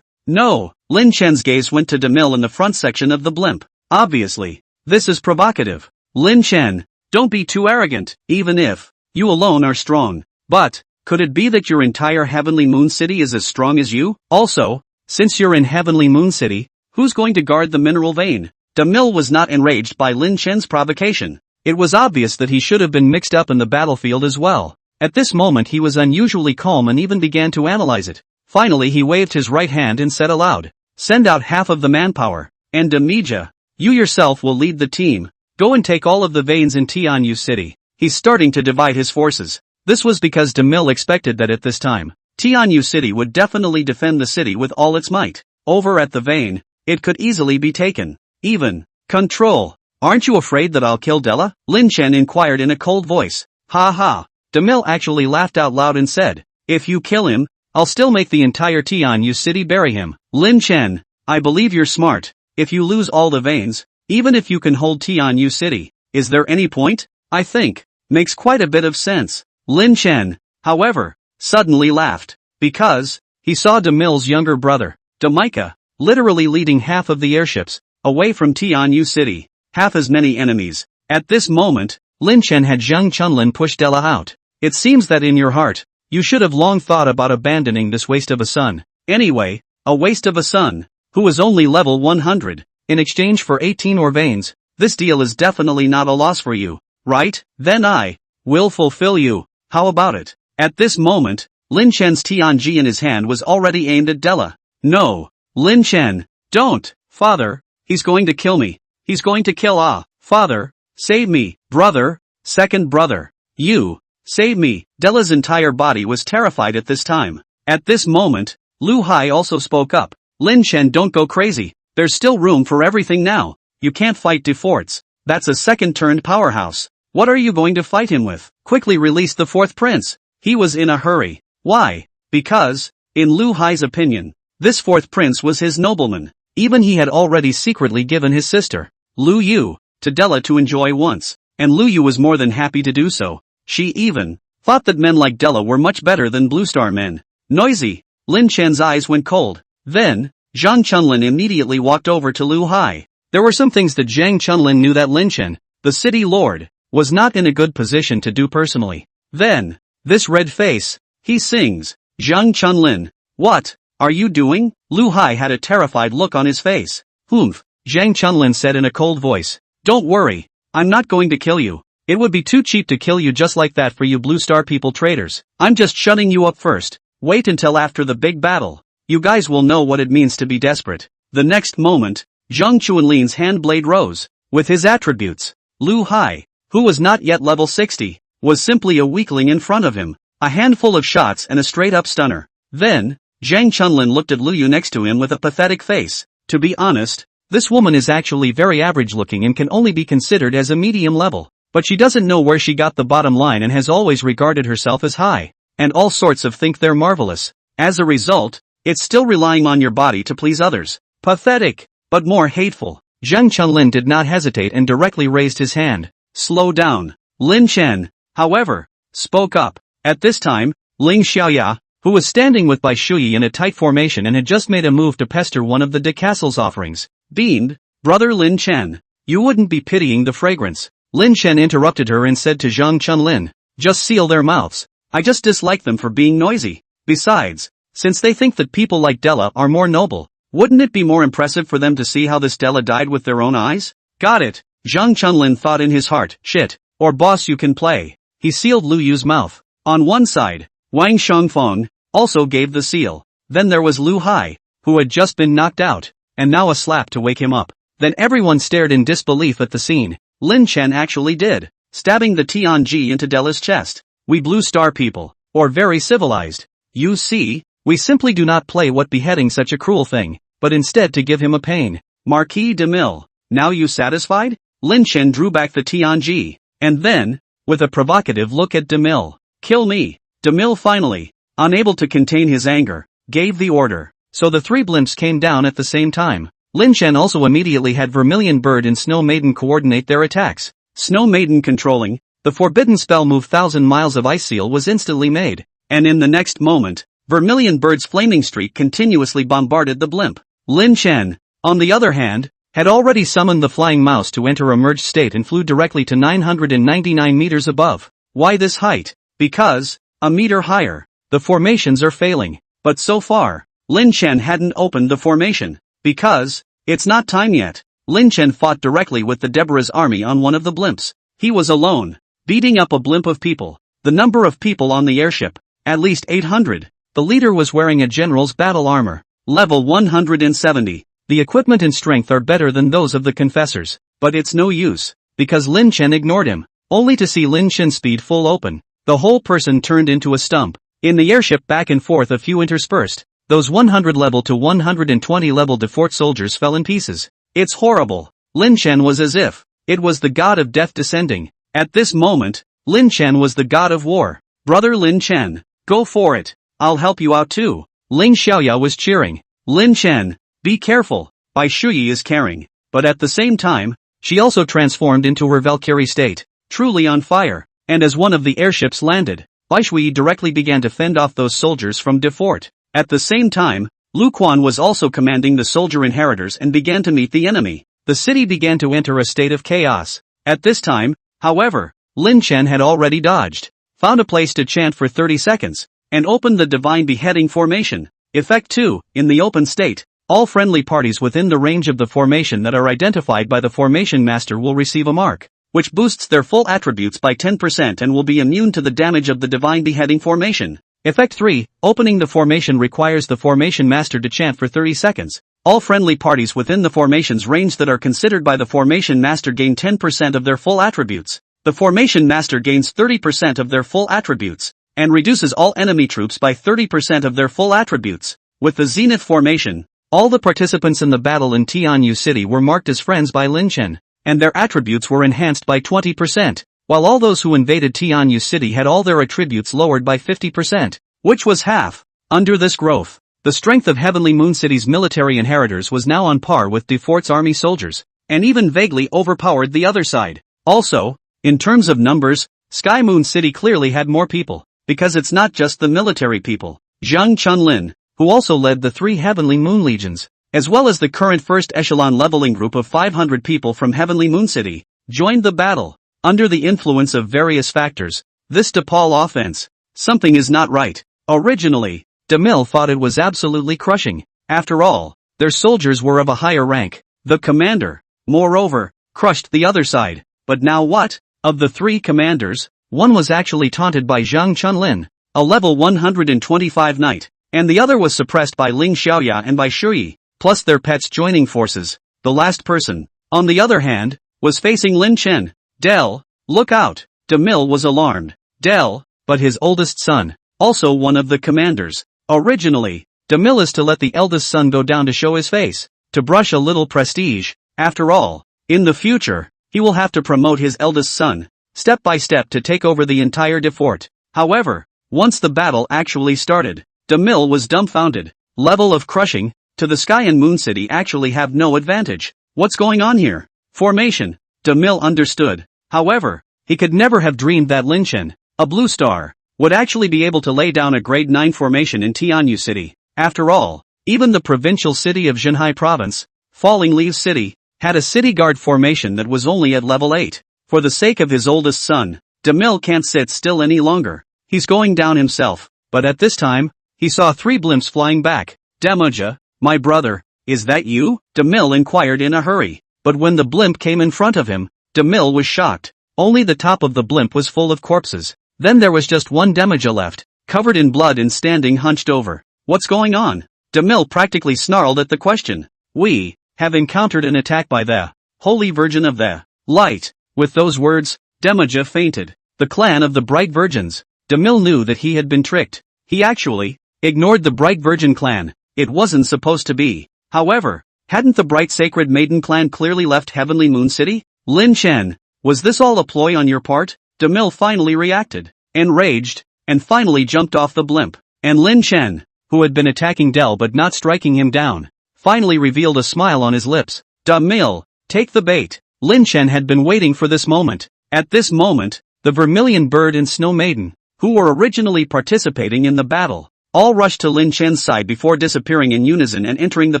No, Lin Chen's gaze went to DeMille in the front section of the blimp. Obviously, this is provocative. Lin Chen, don't be too arrogant, even if you alone are strong. But, could it be that your entire Heavenly Moon City is as strong as you? Also, since you're in Heavenly Moon City, who's going to guard the mineral vein? DeMille was not enraged by Lin Chen's provocation. It was obvious that he should have been mixed up in the battlefield as well. At this moment he was unusually calm and even began to analyze it. Finally he waved his right hand and said aloud, "Send out half of the manpower, and Demija, you yourself will lead the team. Go and take all of the veins in Tianyu City." He's starting to divide his forces. This was because Demil expected that at this time, Tianyu City would definitely defend the city with all its might. Over at the vein, it could easily be taken. Even. Control. "Aren't you afraid that I'll kill Della?" Lin Chen inquired in a cold voice. "Ha ha." Demil actually laughed out loud and said, "If you kill him, I'll still make the entire Tianyu City bury him." Lin Chen, I believe you're smart. If you lose all the veins, even if you can hold Tianyu City, is there any point? I think. Makes quite a bit of sense. Lin Chen, however, suddenly laughed, because he saw Demil's younger brother, Demika, literally leading half of the airships away from Tianyu City, half as many enemies. At this moment, Lin Chen had Zhang Chunlin push Della out. "It seems that in your heart, you should have long thought about abandoning this waste of a son. Anyway, a waste of a son, who was only level 100, in exchange for 18 ore veins, this deal is definitely not a loss for you, right? Then I will fulfill you. How about it?" At this moment, Lin Chen's Tianji in his hand was already aimed at Della. "No, Lin Chen, don't, father, he's going to kill me. He's going to kill father, save me, brother, second brother, you, save me." Della's entire body was terrified at this time. At this moment, Lu Hai also spoke up. "Lin Chen, don't go crazy, there's still room for everything now. You can't fight De Forts, that's a second-turned powerhouse. What are you going to fight him with? Quickly release the fourth prince." He was in a hurry. Why? Because, in Lu Hai's opinion, this fourth prince was his nobleman. Even he had already secretly given his sister, Lu Yu, to Della to enjoy once, and Lu Yu was more than happy to do so. She even thought that men like Della were much better than Blue Star men. Noisy. Lin Chen's eyes went cold. Then, Zhang Chunlin immediately walked over to Lu Hai. There were some things that Zhang Chunlin knew that Lin Chen, the city lord, was not in a good position to do personally. Then, this red face, he sings. Zhang Chunlin, what are you doing? Lu Hai had a terrified look on his face. "Humph," Zhang Chunlin said in a cold voice. "Don't worry, I'm not going to kill you. It would be too cheap to kill you just like that for you Blue Star people traitors. I'm just shutting you up first. Wait until after the big battle. You guys will know what it means to be desperate." The next moment, Zhang Chuanlin's hand blade rose. With his attributes, Lu Hai, who was not yet level 60, was simply a weakling in front of him. A handful of shots and a straight-up stunner. Then, Zhang Chunlin looked at Lu Yu next to him with a pathetic face. To be honest, this woman is actually very average-looking and can only be considered as a medium level. But she doesn't know where she got the bottom line and has always regarded herself as high. And all sorts of think they're marvelous. As a result, it's still relying on your body to please others. Pathetic, but more hateful. Zhang Chunlin did not hesitate and directly raised his hand. "Slow down." Lin Chen, however, spoke up. At this time, Ling Xiaoya, who was standing with Bai Shuyi in a tight formation and had just made a move to pester one of the De Castle's offerings, beamed, "Brother Lin Chen, you wouldn't be pitying the fragrance." Lin Chen interrupted her and said to Zhang Chunlin, "Just seal their mouths. I just dislike them for being noisy. Besides, since they think that people like Della are more noble, wouldn't it be more impressive for them to see how this Della died with their own eyes?" "Got it." Zhang Chunlin thought in his heart, "Shit, or boss you can play." He sealed Lu Yu's mouth. On one side, Wang Shangfeng also gave the seal. Then there was Lu Hai, who had just been knocked out, and now a slap to wake him up. Then everyone stared in disbelief at the scene. Lin Chen actually did, stabbing the Tianji into Della's chest. "We Blue Star people, or very civilized. You see, we simply do not play what beheading such a cruel thing, but instead to give him a pain." Marquis de Mille, now you satisfied? Lin Chen drew back the Tianji, and then, with a provocative look at de Mille, "Kill me." De Mille finally, unable to contain his anger, gave the order. So the three blimps came down at the same time. Lin Chen also immediately had Vermilion Bird and Snow Maiden coordinate their attacks. Snow Maiden controlling, the forbidden spell move 1,000 miles of Ice Seal was instantly made, and in the next moment, Vermilion Bird's flaming streak continuously bombarded the blimp. Lin Chen, on the other hand, had already summoned the Flying Mouse to enter a merged state and flew directly to 999 meters above. Why this height? Because, a meter higher, the formations are failing. But so far, Lin Chen hadn't opened the formation. Because, it's not time yet. Lin Chen fought directly with the Deborah's army on one of the blimps. He was alone, beating up a blimp of people. The number of people on the airship, at least 800. The leader was wearing a general's battle armor. Level 170. The equipment and strength are better than those of the confessors, but it's no use, because Lin Chen ignored him, only to see Lin Chen's speed full open. The whole person turned into a stump. In the airship back and forth a few interspersed. Those 100 level to 120 level Defort soldiers fell in pieces. It's horrible. Lin Chen was as if it was the god of death descending. At this moment, Lin Chen was the god of war. Brother Lin Chen, go for it. I'll help you out too. Ling Xiaoya was cheering. Lin Chen, be careful. Bai Shuyi is caring. But at the same time, she also transformed into her Valkyrie state, truly on fire. And as one of the airships landed, Bai Shuyi directly began to fend off those soldiers from Defort. At the same time, Lu Quan was also commanding the soldier inheritors and began to meet the enemy. The city began to enter a state of chaos. At this time, however, Lin Chen had already dodged, found a place to chant for 30 seconds, and opened the divine beheading formation. Effect 2, in the open state, all friendly parties within the range of the formation that are identified by the formation master will receive a mark, which boosts their full attributes by 10% and will be immune to the damage of the divine beheading formation. Effect 3, opening the formation requires the formation master to chant for 30 seconds. All friendly parties within the formation's range that are considered by the formation master gain 10% of their full attributes. The formation master gains 30% of their full attributes, and reduces all enemy troops by 30% of their full attributes. With the Zenith formation, all the participants in the battle in Tianyu City were marked as friends by Lin Chen, and their attributes were enhanced by 20%. While all those who invaded Tianyu City had all their attributes lowered by 50%, which was half. Under this growth, the strength of Heavenly Moon City's military inheritors was now on par with Defort's army soldiers, and even vaguely overpowered the other side. Also, in terms of numbers, Sky Moon City clearly had more people, because it's not just the military people. Zhang Chunlin, who also led the 3 Heavenly Moon Legions, as well as the current first echelon leveling group of 500 people from Heavenly Moon City, joined the battle. Under the influence of various factors, this DePaul offense, something is not right. Originally, DeMille thought it was absolutely crushing. After all, their soldiers were of a higher rank. The commander, moreover, crushed the other side. But now what? Of the 3 commanders, one was actually taunted by Zhang Chunlin, a level 125 knight, and the other was suppressed by Ling Xiaoya and by Shuyi, plus their pets joining forces. The last person, on the other hand, was facing Lin Chen. Del, look out! DeMille was alarmed. Del, but his oldest son, also one of the commanders. Originally, DeMille is to let the eldest son go down to show his face, to brush a little prestige. After all, in the future, he will have to promote his eldest son, step by step to take over the entire Defort. However, once the battle actually started, DeMille was dumbfounded. Level of crushing, to the Sky and Moon City actually have no advantage. What's going on here? Formation. DeMille understood. However, he could never have dreamed that Lin Chen, a blue star, would actually be able to lay down a grade 9 formation in Tianyu City. After all, even the provincial city of Zhenhai Province, Falling Leaves City, had a city guard formation that was only at level 8. For the sake of his oldest son, DeMille can't sit still any longer. He's going down himself. But at this time, he saw 3 blimps flying back. Demoja, my brother, is that you? DeMille inquired in a hurry. But when the blimp came in front of him, DeMille was shocked. Only the top of the blimp was full of corpses. Then there was just one Demoja left, covered in blood and standing hunched over. What's going on? DeMille practically snarled at the question. We have encountered an attack by the Holy Virgin of the Light. With those words, Demoja fainted. The clan of the Bright Virgins. DeMille knew that he had been tricked. He actually ignored the Bright Virgin clan. It wasn't supposed to be. However, hadn't the Bright Sacred Maiden clan clearly left Heavenly Moon City? Lin Chen, was this all a ploy on your part? DeMille finally reacted, enraged, and finally jumped off the blimp. And Lin Chen, who had been attacking Del but not striking him down, finally revealed a smile on his lips. DeMille, take the bait. Lin Chen had been waiting for this moment. At this moment, the Vermilion Bird and Snow Maiden, who were originally participating in the battle, all rushed to Lin Chen's side before disappearing in unison and entering the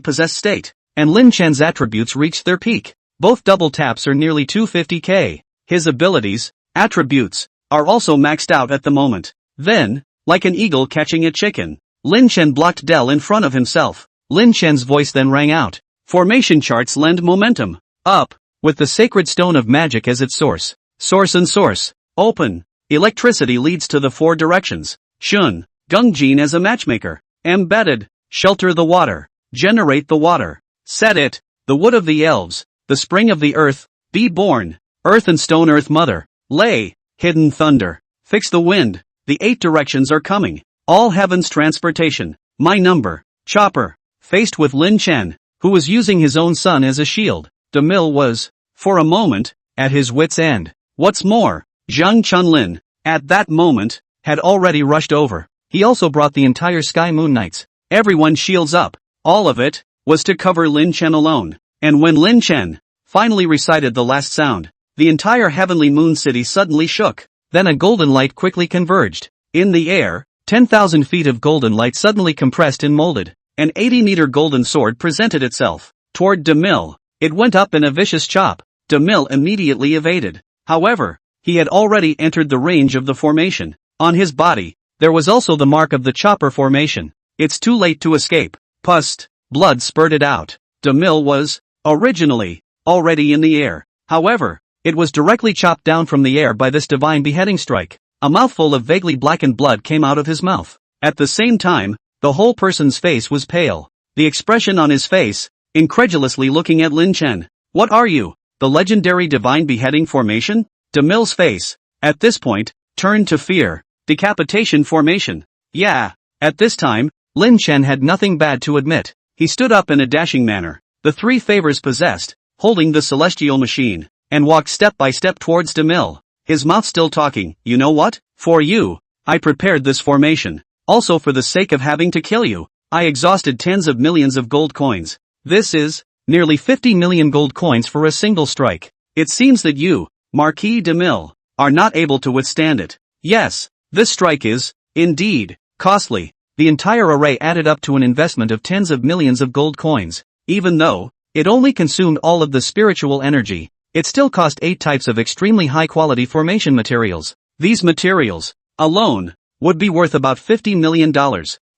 possessed state. And Lin Chen's attributes reached their peak. Both double taps are nearly 250k. His abilities, attributes, are also maxed out at the moment. Then, like an eagle catching a chicken, Lin Chen blocked Del in front of himself. Lin Chen's voice then rang out. Formation charts lend momentum. Up, with the sacred stone of magic as its source. Source and source. Open. Electricity leads to the 4 directions. Shun. Gungjin as a matchmaker. Embedded. Shelter the water. Generate the water. Set it. The wood of the elves. The spring of the earth. Be born. Earth and stone earth mother. Lay. Hidden thunder. Fix the wind. The 8 directions are coming. All heavens transportation. My number. Chopper. Faced with Lin Chen, who was using his own son as a shield, DeMille was, for a moment, at his wit's end. What's more, Zhang Chunlin, at that moment, had already rushed over. He also brought the entire Sky Moon Knights. Everyone shields up. All of it was to cover Lin Chen alone. And when Lin Chen finally recited the last sound, the entire heavenly moon city suddenly shook. Then a golden light quickly converged. In the air, 10,000 feet of golden light suddenly compressed and molded. An 80-meter golden sword presented itself toward DeMille. It went up in a vicious chop. DeMille immediately evaded. However, he had already entered the range of the formation. On his body, there was also the mark of the chopper formation. It's too late to escape. Pust. Blood spurted out. DeMille was, originally, already in the air. However, it was directly chopped down from the air by this divine beheading strike. A mouthful of vaguely blackened blood came out of his mouth. At the same time, the whole person's face was pale. The expression on his face, incredulously looking at Lin Chen. What are you? The legendary divine beheading formation? DeMille's face, at this point, turned to fear. Decapitation formation. Yeah. At this time, Lin Chen had nothing bad to admit. He stood up in a dashing manner, the 3 favors possessed, holding the celestial machine, and walked step by step towards DeMille. His mouth still talking. You know what? For you, I prepared this formation. Also for the sake of having to kill you, I exhausted tens of millions of gold coins. This is, nearly 50 million gold coins for a single strike. It seems that you, Marquis DeMille, are not able to withstand it. Yes, this strike is, indeed, costly. The entire array added up to an investment of tens of millions of gold coins. Even though it only consumed all of the spiritual energy, it still cost 8 types of extremely high-quality formation materials. These materials, alone, would be worth about $50 million.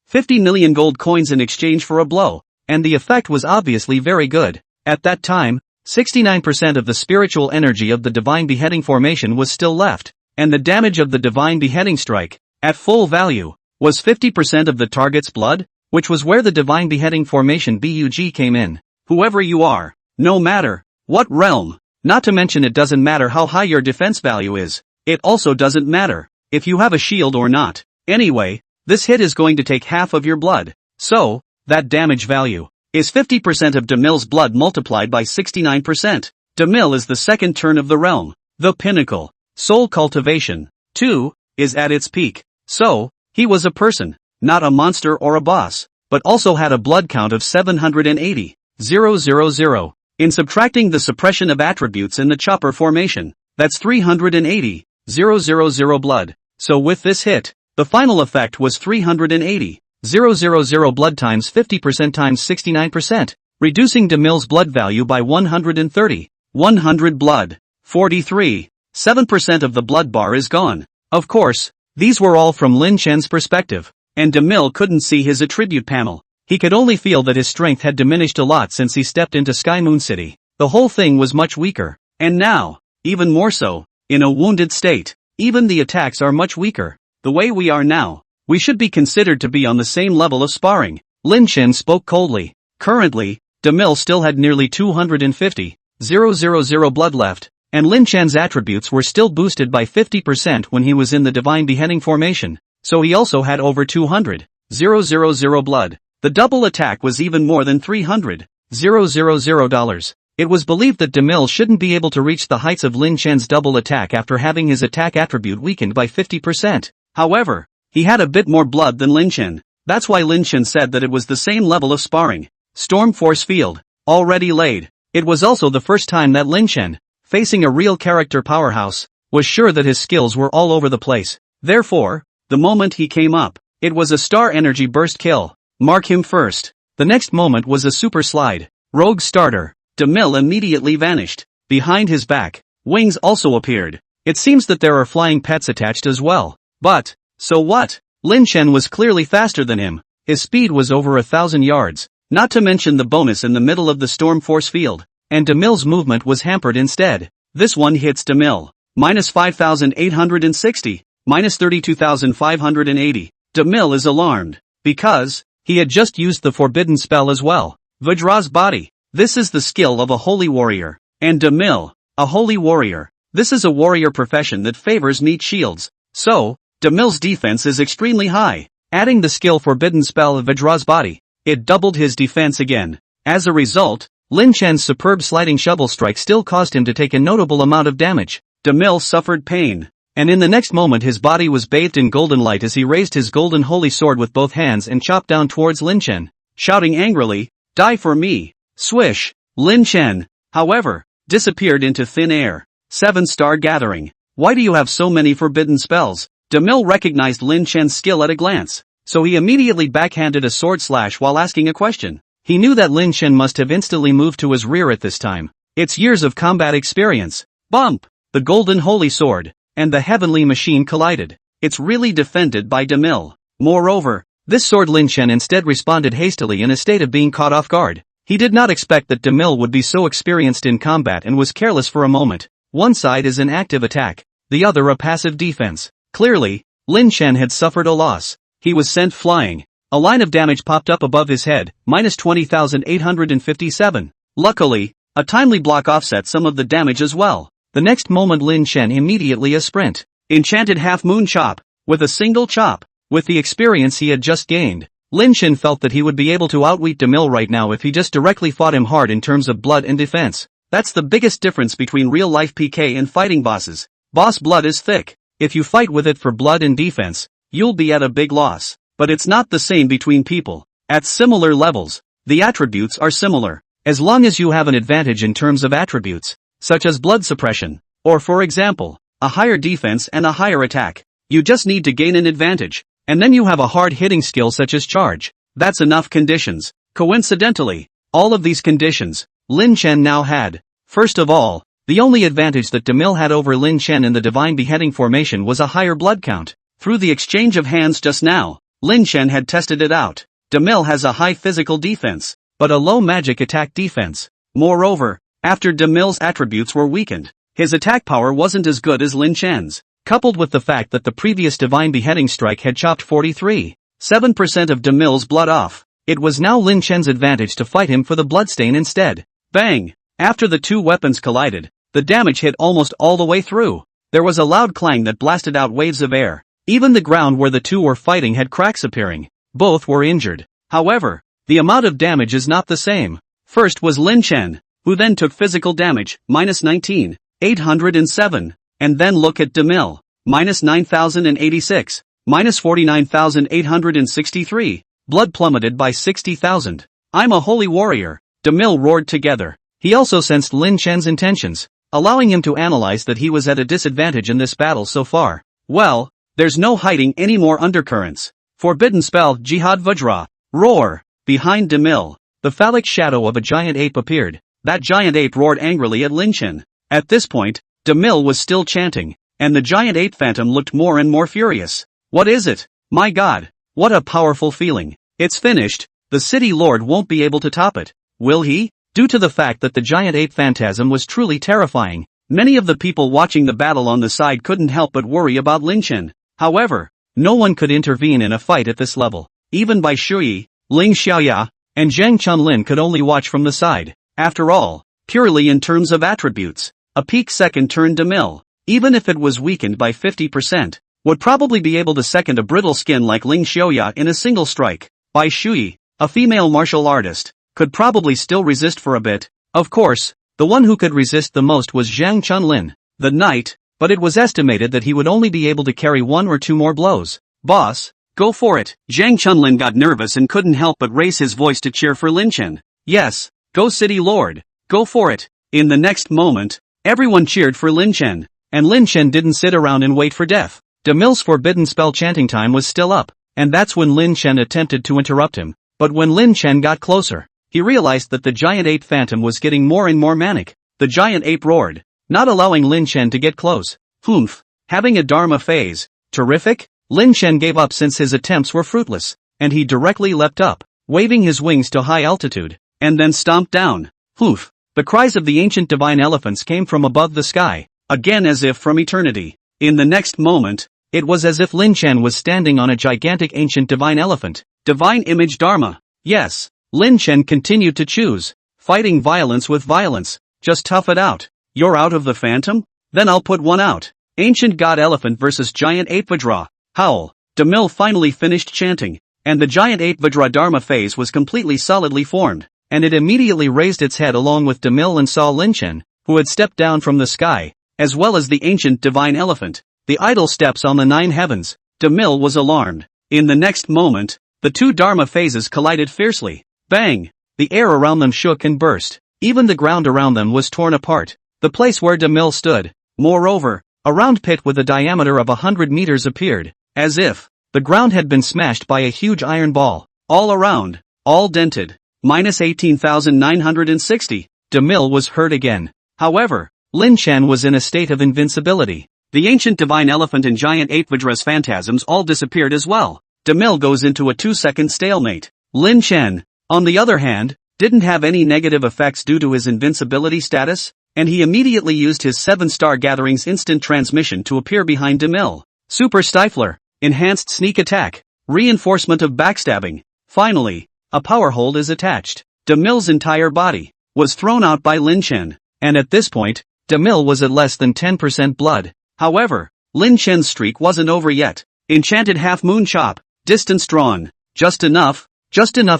50 million gold coins in exchange for a blow, and the effect was obviously very good. At that time, 69% of the spiritual energy of the divine beheading formation was still left, and the damage of the divine beheading strike, at full value, was 50% of the target's blood, which was where the divine beheading formation BUG came in. Whoever you are, no matter what realm, not to mention it doesn't matter how high your defense value is, it also doesn't matter if you have a shield or not. Anyway, this hit is going to take half of your blood. So, that damage value is 50% of DeMille's blood multiplied by 69%. DeMille is the second turn of the realm. The pinnacle, soul cultivation, 2, is at its peak. So, he was a person, not a monster or a boss, but also had a blood count of 780,000. In subtracting the suppression of attributes in the chopper formation, that's 380,000 blood. So with this hit, the final effect was 380,000 blood times 50% times 69%, reducing DeMille's blood value by 130. 100 blood. 43. 7% of the blood bar is gone. Of course, these were all from Lin Chen's perspective, and DeMille couldn't see his attribute panel. He could only feel that his strength had diminished a lot since he stepped into Sky Moon City. The whole thing was much weaker, and now, even more so, in a wounded state. Even the attacks are much weaker. The way we are now, we should be considered to be on the same level of sparring. Lin Chen spoke coldly. Currently, DeMille still had nearly 250,000 blood left, and Lin Chen's attributes were still boosted by 50% when he was in the divine beheading formation, so he also had over 200,000 blood. The double attack was even more than $300,000. It was believed that DeMille shouldn't be able to reach the heights of Lin Chen's double attack after having his attack attribute weakened by 50%. However, he had a bit more blood than Lin Chen. That's why Lin Chen said that it was the same level of sparring. Storm Force Field, already laid. It was also the first time that Lin Chen, facing a real character powerhouse, was sure that his skills were all over the place. Therefore, the moment he came up, it was a star energy burst kill. Mark him first. The next moment was a super slide. Rogue starter. DeMille immediately vanished. Behind his back, wings also appeared. It seems that there are flying pets attached as well. But, so what? Lin Chen was clearly faster than him. His speed was over 1,000 yards, not to mention the bonus in the middle of the storm force field. And DeMille's movement was hampered instead. This one hits DeMille. -5,860, -32,580. DeMille is alarmed. Because, he had just used the forbidden spell as well. Vajra's body. This is the skill of a holy warrior. And DeMille, a holy warrior. This is a warrior profession that favors meat shields. So, DeMille's defense is extremely high. Adding the skill forbidden spell of Vajra's body, it doubled his defense again. As a result, Lin Chen's superb sliding shovel strike still caused him to take a notable amount of damage. DeMille suffered pain. And in the next moment his body was bathed in golden light as he raised his golden holy sword with both hands and chopped down towards Lin Chen, shouting angrily, "Die for me!" Swish! Lin Chen, however, disappeared into thin air. 7-star gathering. Why do you have so many forbidden spells? DeMille recognized Lin Chen's skill at a glance, so he immediately backhanded a sword slash while asking a question. He knew that Lin Chen must have instantly moved to his rear at this time. It's years of combat experience. Bump! The golden holy sword and the heavenly machine collided. It's really defended by DeMille. Moreover, this sword Lin Chen instead responded hastily in a state of being caught off guard. He did not expect that DeMille would be so experienced in combat and was careless for a moment. One side is an active attack, the other a passive defense. Clearly, Lin Chen had suffered a loss. He was sent flying. A line of damage popped up above his head, minus 20,857. Luckily, a timely block offset some of the damage as well. The next moment Lin Chen immediately a sprint. Enchanted half-moon chop. With a single chop. With the experience he had just gained, Lin Chen felt that he would be able to outwit DeMille right now if he just directly fought him hard in terms of blood and defense. That's the biggest difference between real-life PK and fighting bosses. Boss blood is thick. If you fight with it for blood and defense, you'll be at a big loss. But it's not the same between people. At similar levels, the attributes are similar. As long as you have an advantage in terms of attributes, such as blood suppression, or for example, a higher defense and a higher attack, you just need to gain an advantage, and then you have a hard-hitting skill such as charge. That's enough conditions. Coincidentally, all of these conditions, Lin Chen now had. First of all, the only advantage that DeMille had over Lin Chen in the divine beheading formation was a higher blood count. Through the exchange of hands just now, Lin Chen had tested it out. DeMille has a high physical defense, but a low magic attack defense. Moreover, after DeMille's attributes were weakened, his attack power wasn't as good as Lin Chen's. Coupled with the fact that the previous divine beheading strike had chopped 43.7% of DeMille's blood off, it was now Lin Chen's advantage to fight him for the bloodstain instead. Bang! After the two weapons collided, the damage hit almost all the way through. There was a loud clang that blasted out waves of air. Even the ground where the two were fighting had cracks appearing. Both were injured. However, the amount of damage is not the same. First was Lin Chen, who then took physical damage, minus 19,807. And then look at DeMille, minus 9,086, minus 49,863. Blood plummeted by 60,000. I'm a holy warrior, DeMille roared together. He also sensed Lin Chen's intentions, allowing him to analyze that he was at a disadvantage in this battle so far. Well, there's no hiding any more undercurrents. Forbidden spell, Jihad Vajra. Roar! Behind DeMille, the phallic shadow of a giant ape appeared. That giant ape roared angrily at Lin Chen. At this point, DeMille was still chanting, and the giant ape phantom looked more and more furious. What is it? My god, what a powerful feeling. It's finished. The city lord won't be able to top it. Will he? Due to the fact that the giant ape phantasm was truly terrifying, many of the people watching the battle on the side couldn't help but worry about Lin Chen. However, no one could intervene in a fight at this level. Even Bai Shuyi, Ling Xiaoya, and Zhang Chunlin could only watch from the side. After all, purely in terms of attributes, a peak second turn DeMille, even if it was weakened by 50%, would probably be able to second a brittle skin like Ling Xiaoya in a single strike. Bai Shuyi, a female martial artist, could probably still resist for a bit. Of course, the one who could resist the most was Zhang Chunlin, the knight, but it was estimated that he would only be able to carry one or two more blows. Boss, go for it. Zhang Chunlin got nervous and couldn't help but raise his voice to cheer for Lin Chen. Yes, go city lord, go for it. In the next moment, everyone cheered for Lin Chen, and Lin Chen didn't sit around and wait for death. DeMille's forbidden spell chanting time was still up, and that's when Lin Chen attempted to interrupt him. But when Lin Chen got closer, he realized that the giant ape phantom was getting more and more manic. The giant ape roared, not allowing Lin Chen to get close. Humph, having a Dharma phase. Terrific? Lin Chen gave up since his attempts were fruitless, and he directly leapt up, waving his wings to high altitude, and then stomped down. Humph. The cries of the ancient divine elephants came from above the sky, again as if from eternity. In the next moment, It was as if Lin Chen was standing on a gigantic ancient divine elephant. Divine image Dharma. Yes. Lin Chen continued to choose. Fighting violence with violence. Just tough it out. You're out of the phantom? Then I'll put one out. Ancient God Elephant versus Giant Ape Vajra. Howl. DeMille finally finished chanting, and the Giant Ape Vajra Dharma phase was completely solidly formed, and it immediately raised its head along with DeMille and saw Lin Chen, who had stepped down from the sky, as well as the ancient divine elephant, the idol steps on the 9 heavens. DeMille was alarmed. In the next moment, the two Dharma phases collided fiercely. Bang! The air around them shook and burst. Even the ground around them was torn apart. The place where DeMille stood. Moreover, a round pit with a diameter of 100 meters appeared, as if the ground had been smashed by a huge iron ball. All around, all dented. Minus 18,960. DeMille was hurt again. However, Lin Chen was in a state of invincibility. The ancient divine elephant and giant ape Vajra's phantasms all disappeared as well. DeMille goes into a 2-second stalemate. Lin Chen, on the other hand, didn't have any negative effects due to his invincibility status, and he immediately used his 7-star gatherings instant transmission to appear behind DeMille. Super Stifler, enhanced sneak attack, reinforcement of backstabbing. Finally, a power hold is attached. DeMille's entire body was thrown out by Lin Chen, and at this point, DeMille was at less than 10% blood. However, Lin Chen's streak wasn't over yet. Enchanted Half Moon Chop, distance drawn, just enough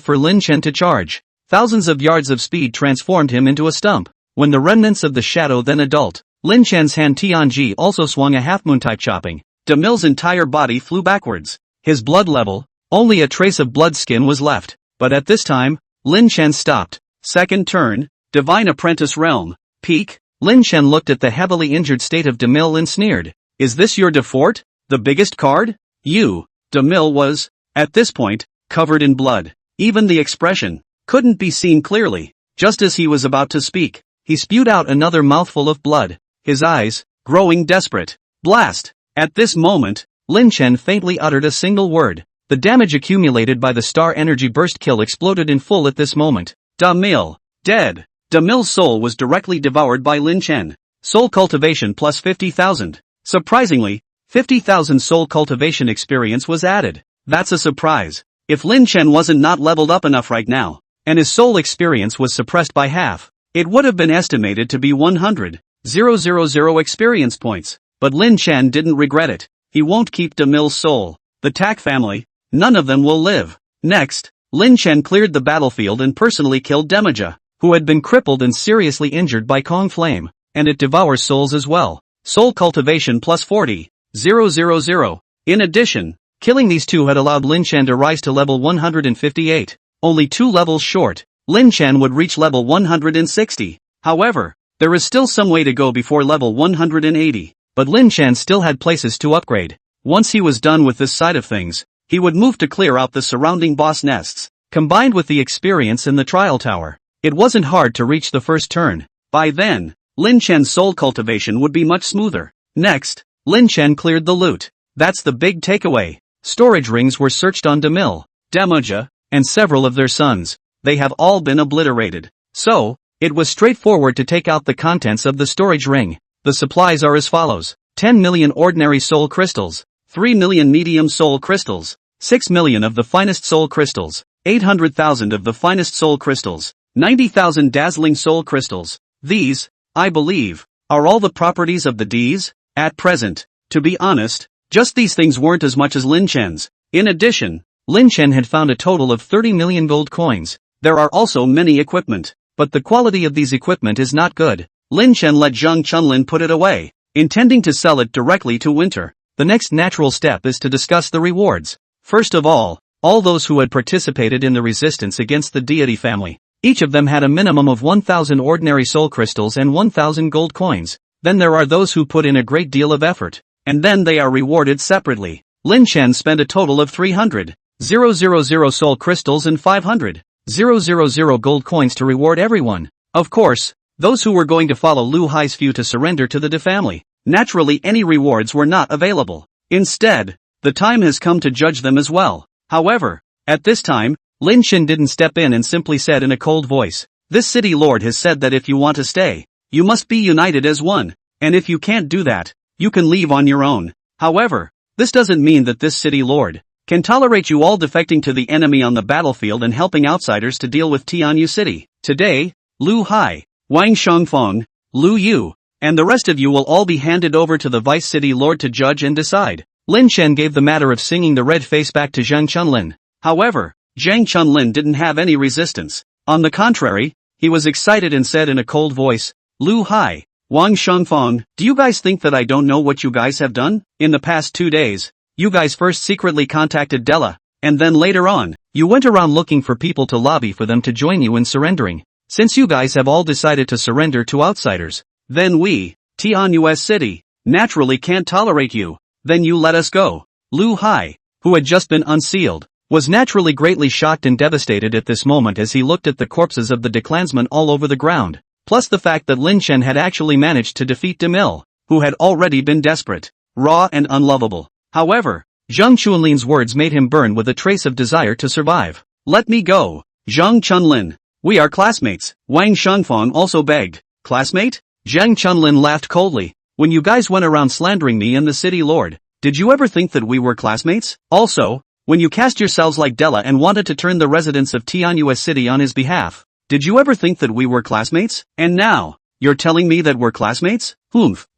for Lin Chen to charge. Thousands of yards of speed transformed him into a stump. When the remnants of the shadow then adult, Lin Chen's hand Tianji also swung a half-moon type chopping. DeMille's entire body flew backwards. His blood level, only a trace of blood skin was left. But at this time, Lin Chen stopped. Second turn, Divine Apprentice Realm. Peak. Lin Chen looked at the heavily injured state of DeMille and sneered. Is this your defort? The biggest card? You. DeMille was, at this point, covered in blood. Even the expression couldn't be seen clearly. Just as he was about to speak, he spewed out another mouthful of blood, his eyes growing desperate. Blast! At this moment, Lin Chen faintly uttered a single word. The damage accumulated by the star energy burst kill exploded in full at this moment. DeMille, dead. DeMille's soul was directly devoured by Lin Chen. Soul cultivation plus 50,000. Surprisingly, 50,000 soul cultivation experience was added. That's a surprise. If Lin Chen wasn't not leveled up enough right now, and his soul experience was suppressed by half, it would have been estimated to be 100,000 experience points. But Lin Chen didn't regret it. He won't keep DeMille's soul. The Tak family, none of them will live. Next, Lin Chen cleared the battlefield and personally killed Demaja, who had been crippled and seriously injured by Kong Flame, and it devours souls as well. Soul cultivation plus 40,000. In addition, killing these two had allowed Lin Chen to rise to level 158. Only 2 levels short, Lin Chen would reach level 160. However, there is still some way to go before level 180. But Lin Chen still had places to upgrade. Once he was done with this side of things, he would move to clear out the surrounding boss nests. Combined with the experience in the trial tower, it wasn't hard to reach the first turn. By then, Lin Chen's soul cultivation would be much smoother. Next, Lin Chen cleared the loot. That's the big takeaway. Storage rings were searched on DeMille, Demaja, and several of their sons. They have all been obliterated. So, it was straightforward to take out the contents of the storage ring. The supplies are as follows. 10 million ordinary soul crystals, 3 million medium soul crystals, 6 million of the finest soul crystals, 800,000 of the finest soul crystals, 90,000 dazzling soul crystals. These, I believe, are all the properties of the Ds, at present. To be honest, just these things weren't as much as Lin Chen's. In addition, Lin Chen had found a total of 30 million gold coins. There are also many equipment, but the quality of these equipment is not good. Lin Chen let Zheng Chunlin put it away, intending to sell it directly to Winter. The next natural step is to discuss the rewards. First of all those who had participated in the resistance against the deity family. Each of them had a minimum of 1,000 ordinary soul crystals and 1,000 gold coins. Then there are those who put in a great deal of effort, and then they are rewarded separately. Lin Chen spent a total of 300,000 soul crystals and 500,000 gold coins to reward everyone. Of course, those who were going to follow Lu Hai's view to surrender to the De family. Naturally any rewards were not available. Instead, the time has come to judge them as well. However, at this time, Lin Chen didn't step in and simply said in a cold voice, "This city lord has said that if you want to stay, you must be united as one, and if you can't do that, you can leave on your own." However, this doesn't mean that this city lord can tolerate you all defecting to the enemy on the battlefield and helping outsiders to deal with Tianyu City. Today, Lu Hai, Wang Shangfeng, Lu Yu, and the rest of you will all be handed over to the vice city lord to judge and decide. Lin Chen gave the matter of singing the red face back to Zhang Chunlin. However, Zhang Chunlin didn't have any resistance. On the contrary, he was excited and said in a cold voice, Lu Hai, Wang Shangfeng, do you guys think that I don't know what you guys have done? In the past 2 days, you guys first secretly contacted Della, and then later on, you went around looking for people to lobby for them to join you in surrendering. Since you guys have all decided to surrender to outsiders, then we, Tianyu City, naturally can't tolerate you. Then you let us go. Lu Hai, who had just been unsealed, was naturally greatly shocked and devastated at this moment as he looked at the corpses of the declansmen all over the ground, plus the fact that Lin Chen had actually managed to defeat Demil, who had already been desperate, raw and unlovable. However, Zhang Chunlin's words made him burn with a trace of desire to survive. Let me go, Zhang Chunlin. We are classmates, Wang Shangfeng also begged. Classmate? Zhang Chunlin laughed coldly. When you guys went around slandering me and the city lord, did you ever think that we were classmates? Also, when you cast yourselves like Della and wanted to turn the residents of Tianyu City on his behalf, did you ever think that we were classmates? And now, you're telling me that we're classmates?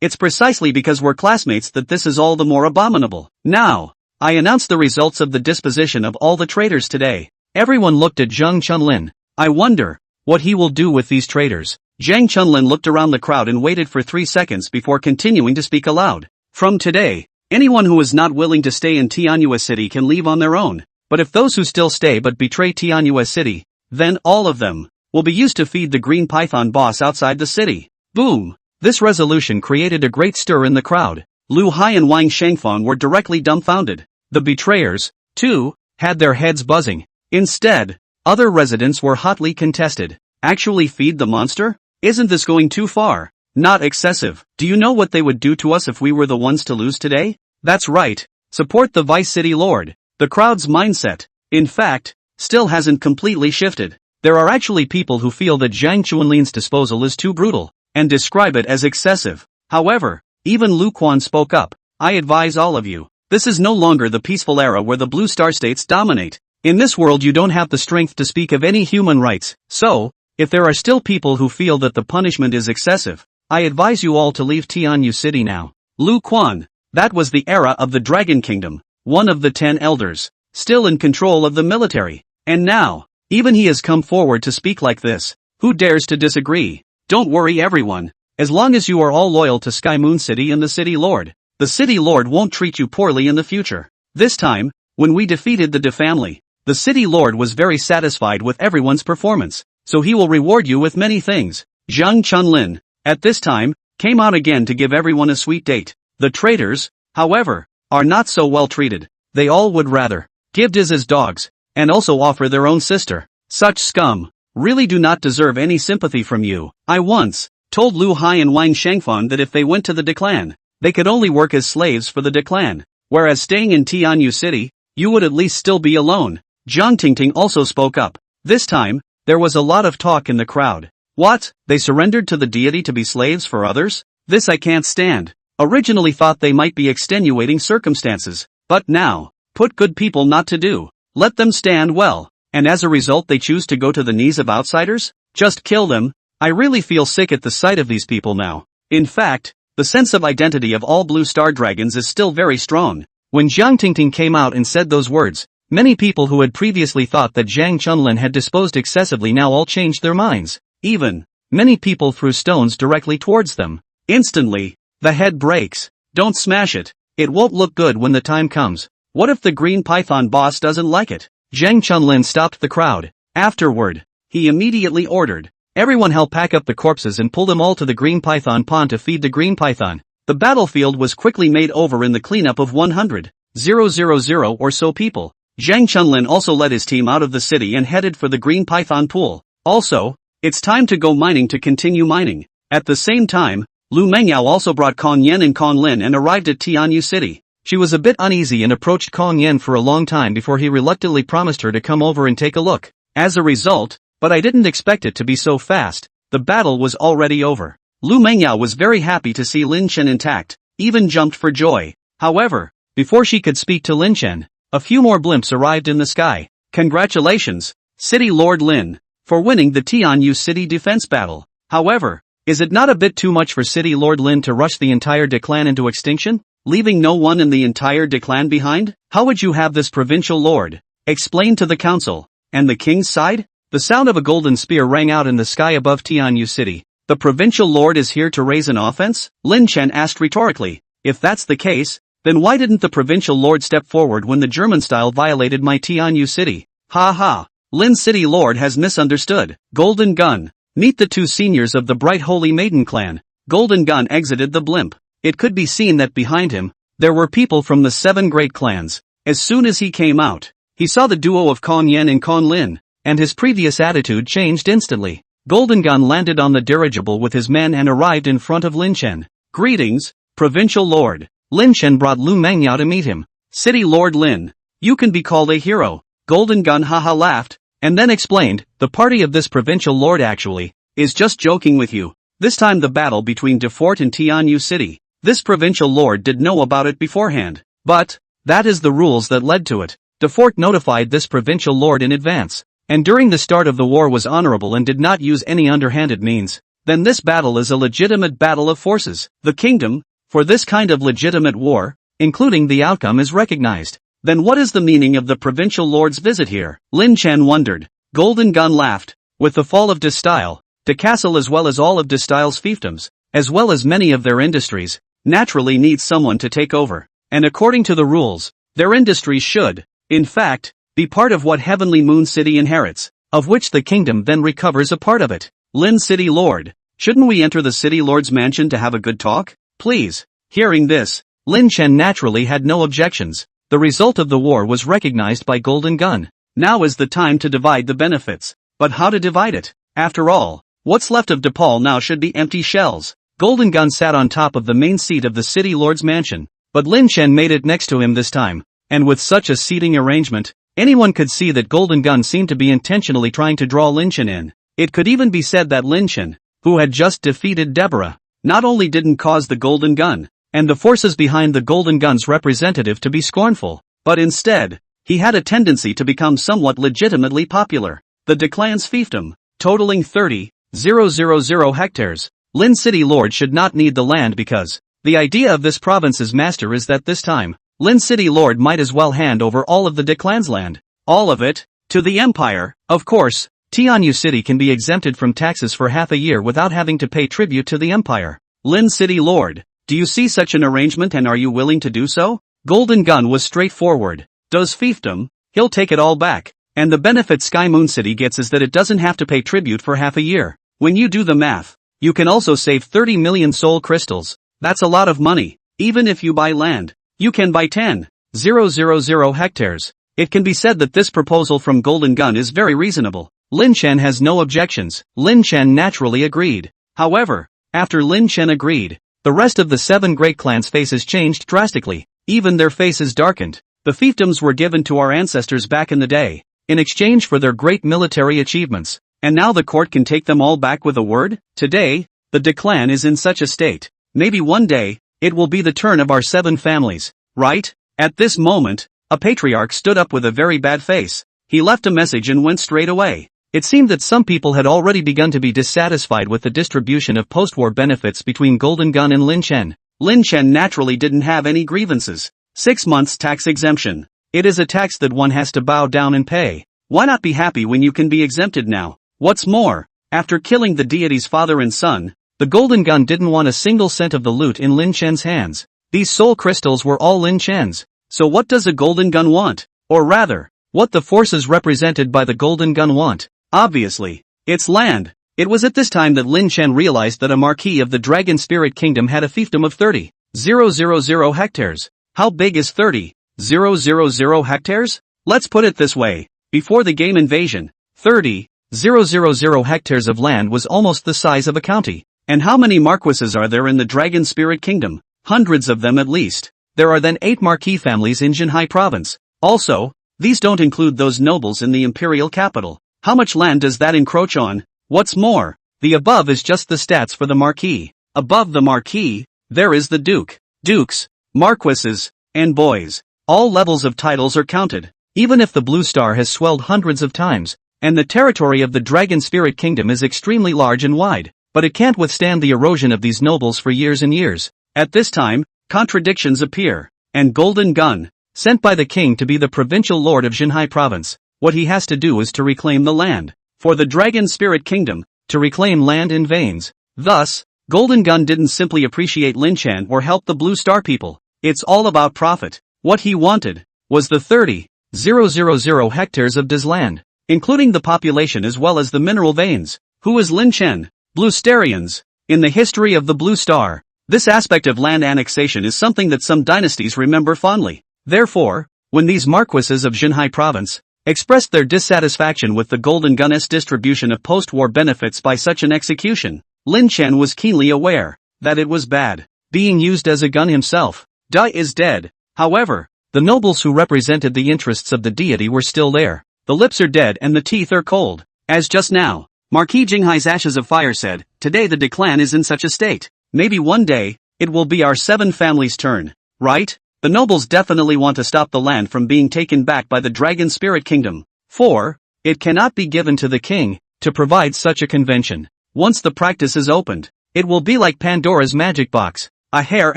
It's precisely because we're classmates that this is all the more abominable. Now, I announce the results of the disposition of all the traitors today. Everyone looked at Zhang Chunlin. I wonder what he will do with these traitors. Zhang Chunlin looked around the crowd and waited for 3 seconds before continuing to speak aloud. From today, anyone who is not willing to stay in Tianyu City can leave on their own. But if those who still stay but betray Tianyu City, then all of them will be used to feed the green python boss outside the city. Boom! This resolution created a great stir in the crowd. Lu Hai and Wang Shangfeng were directly dumbfounded. The betrayers, too, had their heads buzzing. Instead, other residents were hotly contested. Actually feed the monster? Isn't this going too far? Not excessive. Do you know what they would do to us if we were the ones to lose today? That's right. Support the vice city lord. The crowd's mindset, in fact, still hasn't completely shifted. There are actually people who feel that Zhang Chunlin's disposal is too brutal, and describe it as excessive. However, even Lu Quan spoke up. I advise all of you. This is no longer the peaceful era where the blue star states dominate. In this world you don't have the strength to speak of any human rights. So, if there are still people who feel that the punishment is excessive, I advise you all to leave Tianyu City now. Lu Quan, that was the era of the Dragon Kingdom, one of the 10 elders, still in control of the military. And now, even he has come forward to speak like this. Who dares to disagree? Don't worry everyone. As long as you are all loyal to Sky Moon City and the City Lord, the City Lord won't treat you poorly in the future. This time, when we defeated the De family, the City Lord was very satisfied with everyone's performance. So he will reward you with many things. Zhang Chunlin, at this time, came out again to give everyone a sweet date. The traitors, however, are not so well treated. They all would rather give Diz as dogs, and also offer their own sister. Such scum really do not deserve any sympathy from you. I once told Lu Hai and Wang Shangfeng that if they went to the De clan, they could only work as slaves for the De clan, whereas staying in Tianyu City, you would at least still be alone. Zhang Tingting also spoke up. This time, there was a lot of talk in the crowd. What? They surrendered to the deity to be slaves for others? This I can't stand. Originally thought they might be extenuating circumstances, but now, put good people not to do. Let them stand well, and as a result they choose to go to the knees of outsiders? Just kill them. I really feel sick at the sight of these people now. In fact, the sense of identity of all blue star dragons is still very strong. When Zhang Tingting came out and said those words, many people who had previously thought that Zhang Chunlin had disposed excessively now all changed their minds. Even, many people threw stones directly towards them. Instantly, the head breaks. Don't smash it. It won't look good when the time comes. What if the green python boss doesn't like it? Zhang Chunlin stopped the crowd. Afterward, he immediately ordered everyone help pack up the corpses and pull them all to the green python pond to feed the green python. The battlefield was quickly made over in the cleanup of 100,000 or so people. Zhang Chunlin also led his team out of the city and headed for the green python pool. Also, it's time to go mining to continue mining. At the same time, Lu Mengyao also brought Kong Yen and Kong Lin and arrived at Tianyu City. She was a bit uneasy and approached Kong Yen for a long time before he reluctantly promised her to come over and take a look. As a result, but I didn't expect it to be so fast, the battle was already over. Lu Mengyao was very happy to see Lin Chen intact, even jumped for joy. However, Before she could speak to Lin Chen, a few more blimps arrived in the sky. Congratulations, City Lord Lin, for winning the Tianyu City defense battle. However, is it not a bit too much for City Lord Lin to rush the entire declan into extinction, leaving no one in the entire declan behind? How would you have this provincial lord explain to the council? And the king's side? The sound of a golden spear rang out in the sky above Tianyu City. The provincial lord is here to raise an offense? Lin Chen asked rhetorically. If that's the case, then why didn't the provincial lord step forward when the German style violated my Tianyu City? Ha ha. Lin City Lord has misunderstood. Golden Gun. Meet the two seniors of the Bright Holy Maiden clan. Golden Gun exited the blimp. It could be seen that behind him, there were people from the 7 great clans. As soon as he came out, he saw the duo of Kong Yen and Kong Lin, and his previous attitude changed instantly. Golden Gun landed on the dirigible with his men and arrived in front of Lin Chen. Greetings, Provincial Lord. Lin Chen brought Lu Mengyao to meet him. City Lord Lin, you can be called a hero. Golden Gun haha laughed, and then explained, the party of this provincial lord actually is just joking with you. This time the battle between Defort and Tianyu City. This provincial lord did know about it beforehand. But, that is the rules that led to it. Defort notified this provincial lord in advance, and during the start of the war was honorable and did not use any underhanded means. Then this battle is a legitimate battle of forces. The kingdom, for this kind of legitimate war, including the outcome is recognized. Then what is the meaning of the provincial lord's visit here? Lin Chen wondered. Golden Gun laughed. With the fall of De Style, De Castle as well as all of De Style's fiefdoms, as well as many of their industries, naturally needs someone to take over. And according to the rules, their industries should, in fact, be part of what Heavenly Moon City inherits, of which the kingdom then recovers a part of it. Lin City Lord, shouldn't we enter the City Lord's mansion to have a good talk? Please. Hearing this, Lin Chen naturally had no objections. The result of the war was recognized by Golden Gun. Now is the time to divide the benefits. But how to divide it? After all, what's left of DePaul now should be empty shells. Golden Gun sat on top of the main seat of the City Lord's mansion, but Lin Chen made it next to him this time. And with such a seating arrangement, anyone could see that Golden Gun seemed to be intentionally trying to draw Lin Chen in. It could even be said that Lin Chen, who had just defeated Deborah, not only didn't cause the Golden Gun and the forces behind the Golden Gun's representative to be scornful, but instead, he had a tendency to become somewhat legitimately popular. The declan's fiefdom, totaling 30,000 hectares. Lin City Lord should not need the land because the idea of this province's master is that this time, Lin City Lord might as well hand over all of the declan's land, all of it, to the Empire. Of course, Tianyu City can be exempted from taxes for half a year without having to pay tribute to the Empire. Lin City Lord, do you see such an arrangement and are you willing to do so? Golden Gun was straightforward. Does fiefdom, he'll take it all back. And the benefit Sky Moon City gets is that it doesn't have to pay tribute for half a year. When you do the math, you can also save 30 million soul crystals. That's a lot of money. Even if you buy land, you can buy 10,000 hectares. It can be said that this proposal from Golden Gun is very reasonable. Lin Chen has no objections. Lin Chen naturally agreed. However, after Lin Chen agreed, the rest of the 7 great clans' faces changed drastically. Even their faces darkened. The fiefdoms were given to our ancestors back in the day, in exchange for their great military achievements. And now the court can take them all back with a word? Today, the declan is in such a state. Maybe one day, it will be the turn of our 7 families, right? At this moment, a patriarch stood up with a very bad face. He left a message and went straight away. It seemed that some people had already begun to be dissatisfied with the distribution of post-war benefits between Golden Gun and Lin Chen. Lin Chen naturally didn't have any grievances. 6 months tax exemption. It is a tax that one has to bow down and pay. Why not be happy when you can be exempted now? What's more, after killing the deity's father and son, the Golden Gun didn't want a single cent of the loot in Lin Chen's hands. These soul crystals were all Lin Chen's. So what does a Golden Gun want? Or rather, what the forces represented by the Golden Gun want? Obviously, it's land. It was at this time that Lin Chen realized that a marquis of the Dragon Spirit Kingdom had a fiefdom of 30,000 hectares. How big is 30,000 hectares? Let's put it this way. Before the game invasion, 30,000 hectares of land was almost the size of a county. And how many marquises are there in the Dragon Spirit Kingdom? Hundreds of them at least. There are then 8 marquis families in Jinhai Province. Also, these don't include those nobles in the imperial capital. How much land does that encroach on? What's more, the above is just the stats for the marquis. Above the marquis, there is the duke. Dukes, marquises, And boys, all levels of titles are counted. Even if the blue star has swelled hundreds of times, and the territory of the Dragon Spirit Kingdom is extremely large and wide, but it can't withstand the erosion of these nobles for years and years. At this time, contradictions appear. And Golden Gun, sent by the king to be the provincial lord of Jinhai province, what he has to do is to reclaim the land. For the Dragon Spirit Kingdom, to reclaim land in veins. Thus, Golden Gun didn't simply appreciate Lin Chen or help the Blue Star people. It's all about profit. What he wanted was the 30,000 hectares of this land, including the population as well as the mineral veins. Who is Lin Chen? Blue Starians. In the history of the Blue Star, this aspect of land annexation is something that some dynasties remember fondly. Therefore, when these marquises of Jinhai province expressed their dissatisfaction with the Golden Gun's distribution of post-war benefits by such an execution, Lin Chen was keenly aware that it was bad. Being used as a gun himself, Dai is dead. However, the nobles who represented the interests of the deity were still there. The lips are dead and the teeth are cold. As just now, Marquis Jinghai's Ashes of Fire said, today the declan is in such a state. Maybe one day, it will be our 7 families' turn, right? The nobles definitely want to stop the land from being taken back by the Dragon Spirit Kingdom. 4. It cannot be given to the king to provide such a convention. Once the practice is opened, it will be like Pandora's magic box, a hair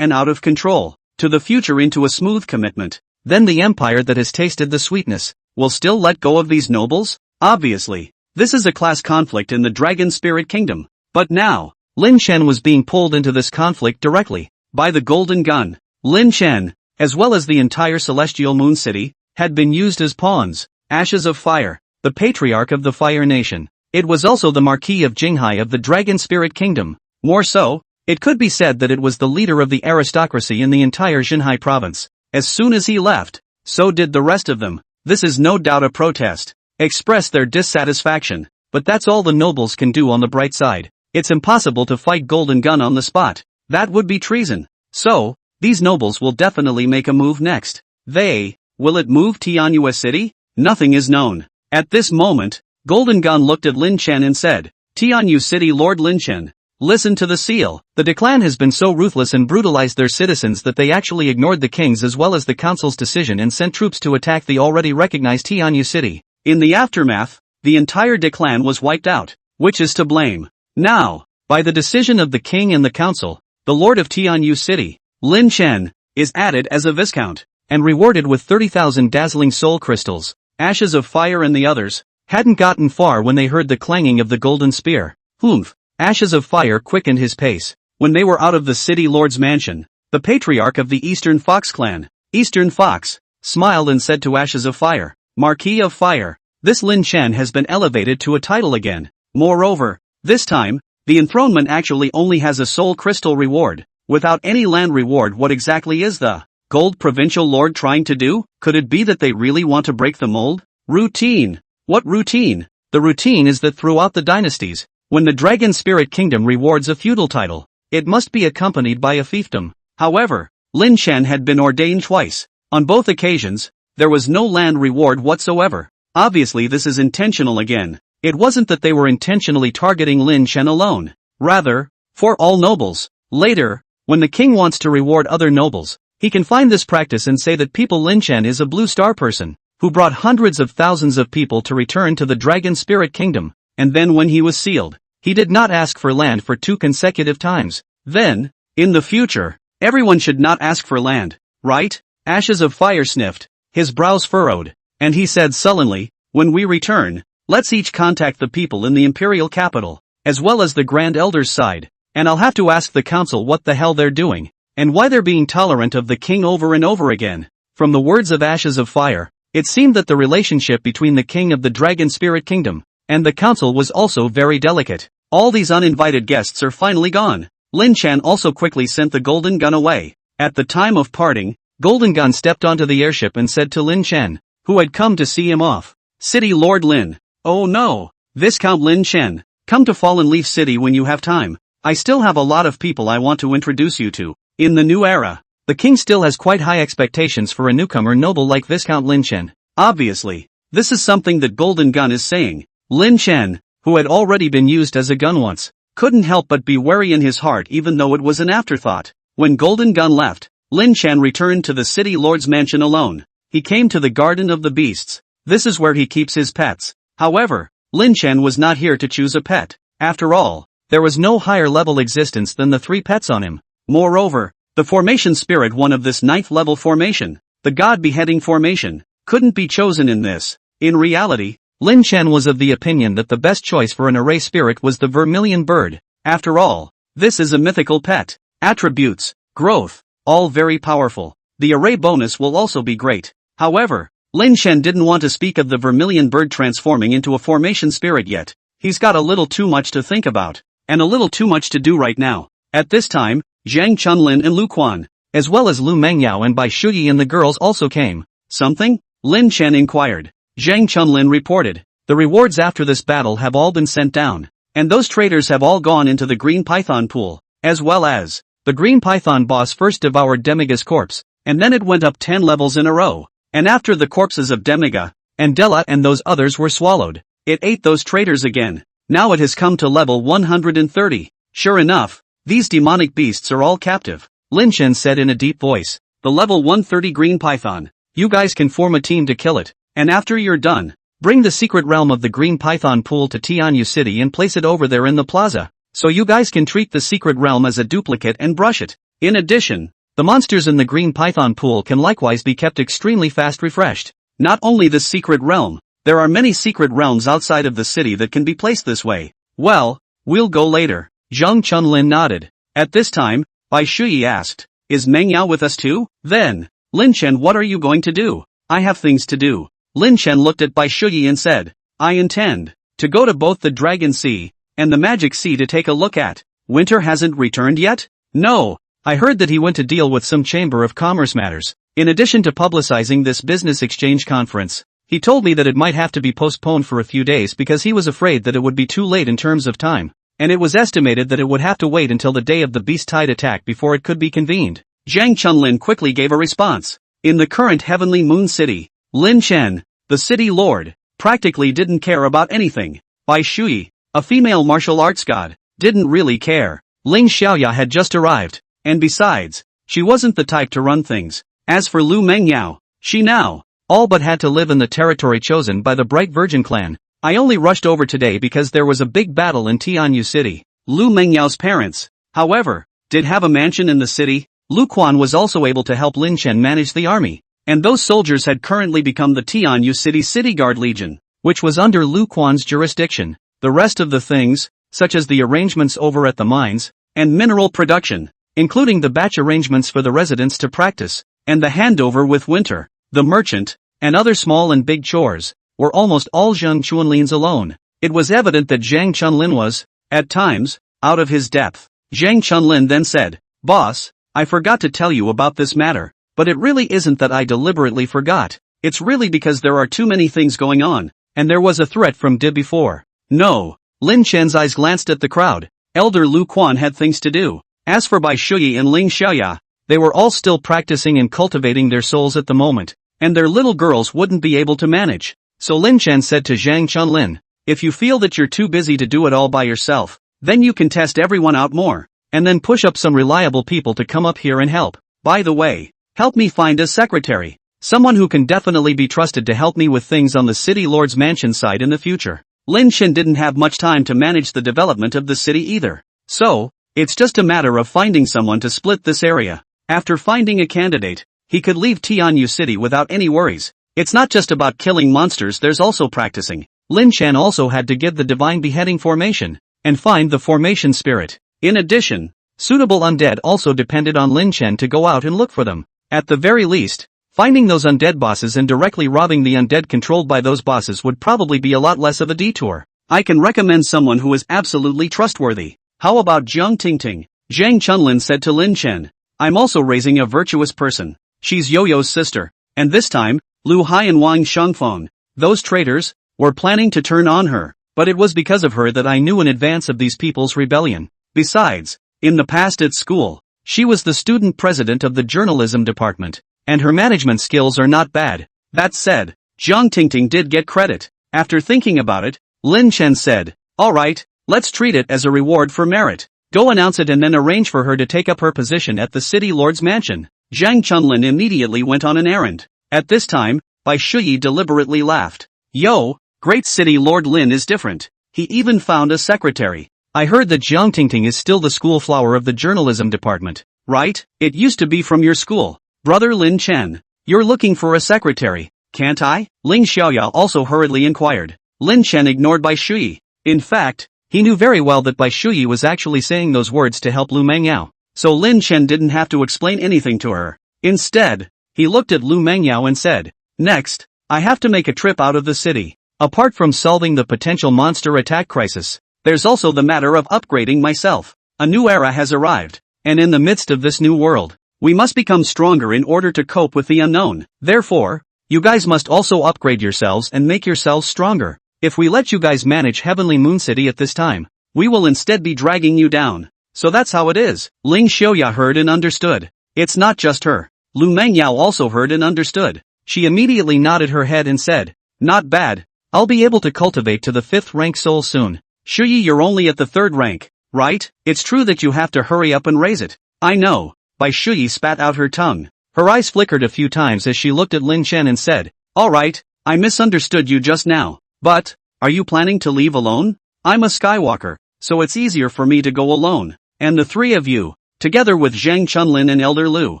and out of control, to the future into a smooth commitment. Then the empire that has tasted the sweetness will still let go of these nobles? Obviously, this is a class conflict in the Dragon Spirit Kingdom. But now, Lin Chen was being pulled into this conflict directly by the Golden Gun. Lin Chen, as well as the entire Celestial Moon City, had been used as pawns. Ashes of Fire, the patriarch of the Fire Nation. It was also the Marquis of Jinghai of the Dragon Spirit Kingdom. More so, it could be said that it was the leader of the aristocracy in the entire Jinhai province. As soon as he left, so did the rest of them. This is no doubt a protest. Express their dissatisfaction. But that's all the nobles can do on the bright side. It's impossible to fight Golden Gun on the spot. That would be treason. So, these nobles will definitely make a move next. Will it move Tianyue City? Nothing is known. At this moment, Golden Gun looked at Lin Chen and said, Tianyue City Lord Lin Chen, listen to the seal. The declan has been so ruthless and brutalized their citizens that they actually ignored the king's as well as the council's decision and sent troops to attack the already recognized Tianyue City. In the aftermath, the entire declan was wiped out. Which is to blame? Now, by the decision of the king and the council, the lord of Tianyue City, Lin Chen, is added as a viscount, and rewarded with 30,000 dazzling soul crystals. Ashes of Fire and the others hadn't gotten far when they heard the clanging of the golden spear. Humph! Ashes of Fire quickened his pace. When they were out of the city lord's mansion, the patriarch of the Eastern Fox clan, Eastern Fox, smiled and said to Ashes of Fire, Marquis of Fire, this Lin Chen has been elevated to a title again. Moreover, this time, the enthronement actually only has a soul crystal reward, without any land reward. What exactly is the Gold Provincial Lord trying to do? Could it be that they really want to break the mold? Routine. What routine? The routine is that throughout the dynasties, when the Dragon Spirit Kingdom rewards a feudal title, it must be accompanied by a fiefdom. However, Lin Chen had been ordained twice. On both occasions, there was no land reward whatsoever. Obviously this is intentional again. It wasn't that they were intentionally targeting Lin Chen alone. Rather, for all nobles. Later, when the king wants to reward other nobles, he can find this practice and say that people Lin Chen is a blue star person, who brought hundreds of thousands of people to return to the Dragon Spirit Kingdom, and then when he was sealed, he did not ask for land for 2 consecutive times. Then, in the future, everyone should not ask for land, right? Ashes of Fire sniffed, his brows furrowed, and he said sullenly, when we return, let's each contact the people in the imperial capital, as well as the Grand Elder's side, and I'll have to ask the council what the hell they're doing, and why they're being tolerant of the king over and over again. From the words of Ashes of Fire, it seemed that the relationship between the king of the Dragon Spirit Kingdom and the council was also very delicate. All these uninvited guests are finally gone. Lin Chen also quickly sent the Golden Gun away. At the time of parting, Golden Gun stepped onto the airship and said to Lin Chen, who had come to see him off, City Lord Lin. Oh no, Viscount Lin Chen, come to Fallen Leaf City when you have time. I still have a lot of people I want to introduce you to. In the new era, the king still has quite high expectations for a newcomer noble like Viscount Lin Chen. Obviously, this is something that Golden Gun is saying. Lin Chen, who had already been used as a gun once, couldn't help but be wary in his heart even though it was an afterthought. When Golden Gun left, Lin Chan returned to the city lord's mansion alone. He came to the Garden of the Beasts. This is where he keeps his pets. However, Lin Chan was not here to choose a pet. After all, there was no higher level existence than the 3 pets on him. Moreover, the formation spirit one of this 9th level formation, the god beheading formation, couldn't be chosen in this. In reality, Lin Chan was of the opinion that the best choice for an array spirit was the vermilion bird. After all, this is a mythical pet. Attributes, growth, all very powerful. The array bonus will also be great. However, Lin Chan didn't want to speak of the vermilion bird transforming into a formation spirit yet. He's got a little too much to think about, and a little too much to do right now. At this time, Zhang Chunlin and Lu Quan, as well as Lu Mengyao and Bai Shuyi and the girls also came. Something? Lin Chen inquired. Zhang Chunlin reported. The rewards after this battle have all been sent down, and those traitors have all gone into the Green Python pool, as well as, the Green Python boss first devoured Demiga's corpse, and then it went up 10 levels in a row. And after the corpses of Demiga, and Della and those others were swallowed, it ate those traitors again. Now it has come to level 130. Sure enough, these demonic beasts are all captive. Lin Chen said in a deep voice. The level 130 green python. You guys can form a team to kill it, and after you're done, bring the secret realm of the green python pool to Tianyu City and place it over there in the plaza, so you guys can treat the secret realm as a duplicate and brush it. In addition, the monsters in the green python pool can likewise be kept extremely fast refreshed. Not only the secret realm, there are many secret realms outside of the city that can be placed this way. Well, we'll go later. Zhang Chunlin nodded. At this time, Bai Shuyi asked, is Meng Yao with us too? Then, Lin Chen, what are you going to do? I have things to do. Lin Chen looked at Bai Shuyi and said, I intend to go to both the Dragon Sea and the Magic Sea to take a look at. Winter hasn't returned yet? No. I heard that he went to deal with some Chamber of Commerce matters. In addition to publicizing this business exchange conference, he told me that it might have to be postponed for a few days because he was afraid that it would be too late in terms of time, and it was estimated that it would have to wait until the day of the Beast Tide attack before it could be convened. Zhang Chunlin quickly gave a response. In the current Heavenly Moon City, Lin Chen, the city lord, practically didn't care about anything. Bai Shuyi, a female martial arts god, didn't really care. Ling Xiaoya had just arrived. And besides, she wasn't the type to run things. As for Lu Mengyao, she now, all but had to live in the territory chosen by the Bright Virgin clan. I only rushed over today because there was a big battle in Tianyu City. Lu Mengyao's parents, however, did have a mansion in the city. Lu Quan was also able to help Lin Chen manage the army. And those soldiers had currently become the Tianyu City City Guard Legion, which was under Lu Quan's jurisdiction. The rest of the things, such as the arrangements over at the mines, and mineral production, including the batch arrangements for the residents to practice, and the handover with Winter, the merchant, and other small and big chores, were almost all Zhang Chunlin's alone. It was evident that Zhang Chunlin was, at times, out of his depth. Zhang Chunlin then said, Boss, I forgot to tell you about this matter, but it really isn't that I deliberately forgot. It's really because there are too many things going on, and there was a threat from Di before. No. Lin Chen's eyes glanced at the crowd. Elder Lu Quan had things to do. As for Bai Shuyi and Ling Xiaoya, they were all still practicing and cultivating their souls at the moment, and their little girls wouldn't be able to manage. So Lin Chen said to Zhang Chunlin, if you feel that you're too busy to do it all by yourself, then you can test everyone out more, and then push up some reliable people to come up here and help. By the way, help me find a secretary, someone who can definitely be trusted to help me with things on the city lord's mansion side in the future. Lin Chen didn't have much time to manage the development of the city either. So, it's just a matter of finding someone to split this area. After finding a candidate, he could leave Tianyu City without any worries. It's not just about killing monsters, there's also practicing. Lin Chen also had to give the divine beheading formation, and find the formation spirit. In addition, suitable undead also depended on Lin Chen to go out and look for them. At the very least, finding those undead bosses and directly robbing the undead controlled by those bosses would probably be a lot less of a detour. I can recommend someone who is absolutely trustworthy. How about Jiang Tingting? Zhang Chunlin said to Lin Chen. I'm also raising a virtuous person. She's Yo-Yo's sister. And this time, Lu Hai and Wang Shengfeng, those traitors, were planning to turn on her. But it was because of her that I knew in advance of these people's rebellion. Besides, in the past at school, she was the student president of the journalism department, and her management skills are not bad. That said, Jiang Tingting did get credit. After thinking about it, Lin Chen said, alright, let's treat it as a reward for merit. Go announce it and then arrange for her to take up her position at the city lord's mansion. Zhang Chunlin immediately went on an errand. At this time, Bai Shuyi deliberately laughed. Yo, great city Lord Lin is different. He even found a secretary. I heard that Jiang Tingting is still the school flower of the journalism department, right? It used to be from your school. Brother Lin Chen. You're looking for a secretary, can't I? Ling Xiaoya also hurriedly inquired. Lin Chen ignored Bai Shuyi. In fact, he knew very well that Bai Shuyi was actually saying those words to help Lu Mengyao, so Lin Chen didn't have to explain anything to her. Instead, he looked at Lu Mengyao and said, next, I have to make a trip out of the city. Apart from solving the potential monster attack crisis, there's also the matter of upgrading myself. A new era has arrived, and in the midst of this new world, we must become stronger in order to cope with the unknown. Therefore, you guys must also upgrade yourselves and make yourselves stronger. If we let you guys manage Heavenly Moon City at this time, we will instead be dragging you down. So that's how it is. Ling Xiaoya heard and understood. It's not just her. Lu Mengyao also heard and understood. She immediately nodded her head and said, not bad. I'll be able to cultivate to the 5th rank soul soon. Shuyi, you're only at the 3rd rank, right? It's true that you have to hurry up and raise it. I know. Bai Shuyi spat out her tongue. Her eyes flickered a few times as she looked at Lin Chen and said, alright, I misunderstood you just now. But, are you planning to leave alone? I'm a Skywalker, so it's easier for me to go alone. And the 3 of you, together with Zhang Chunlin and Elder Lu,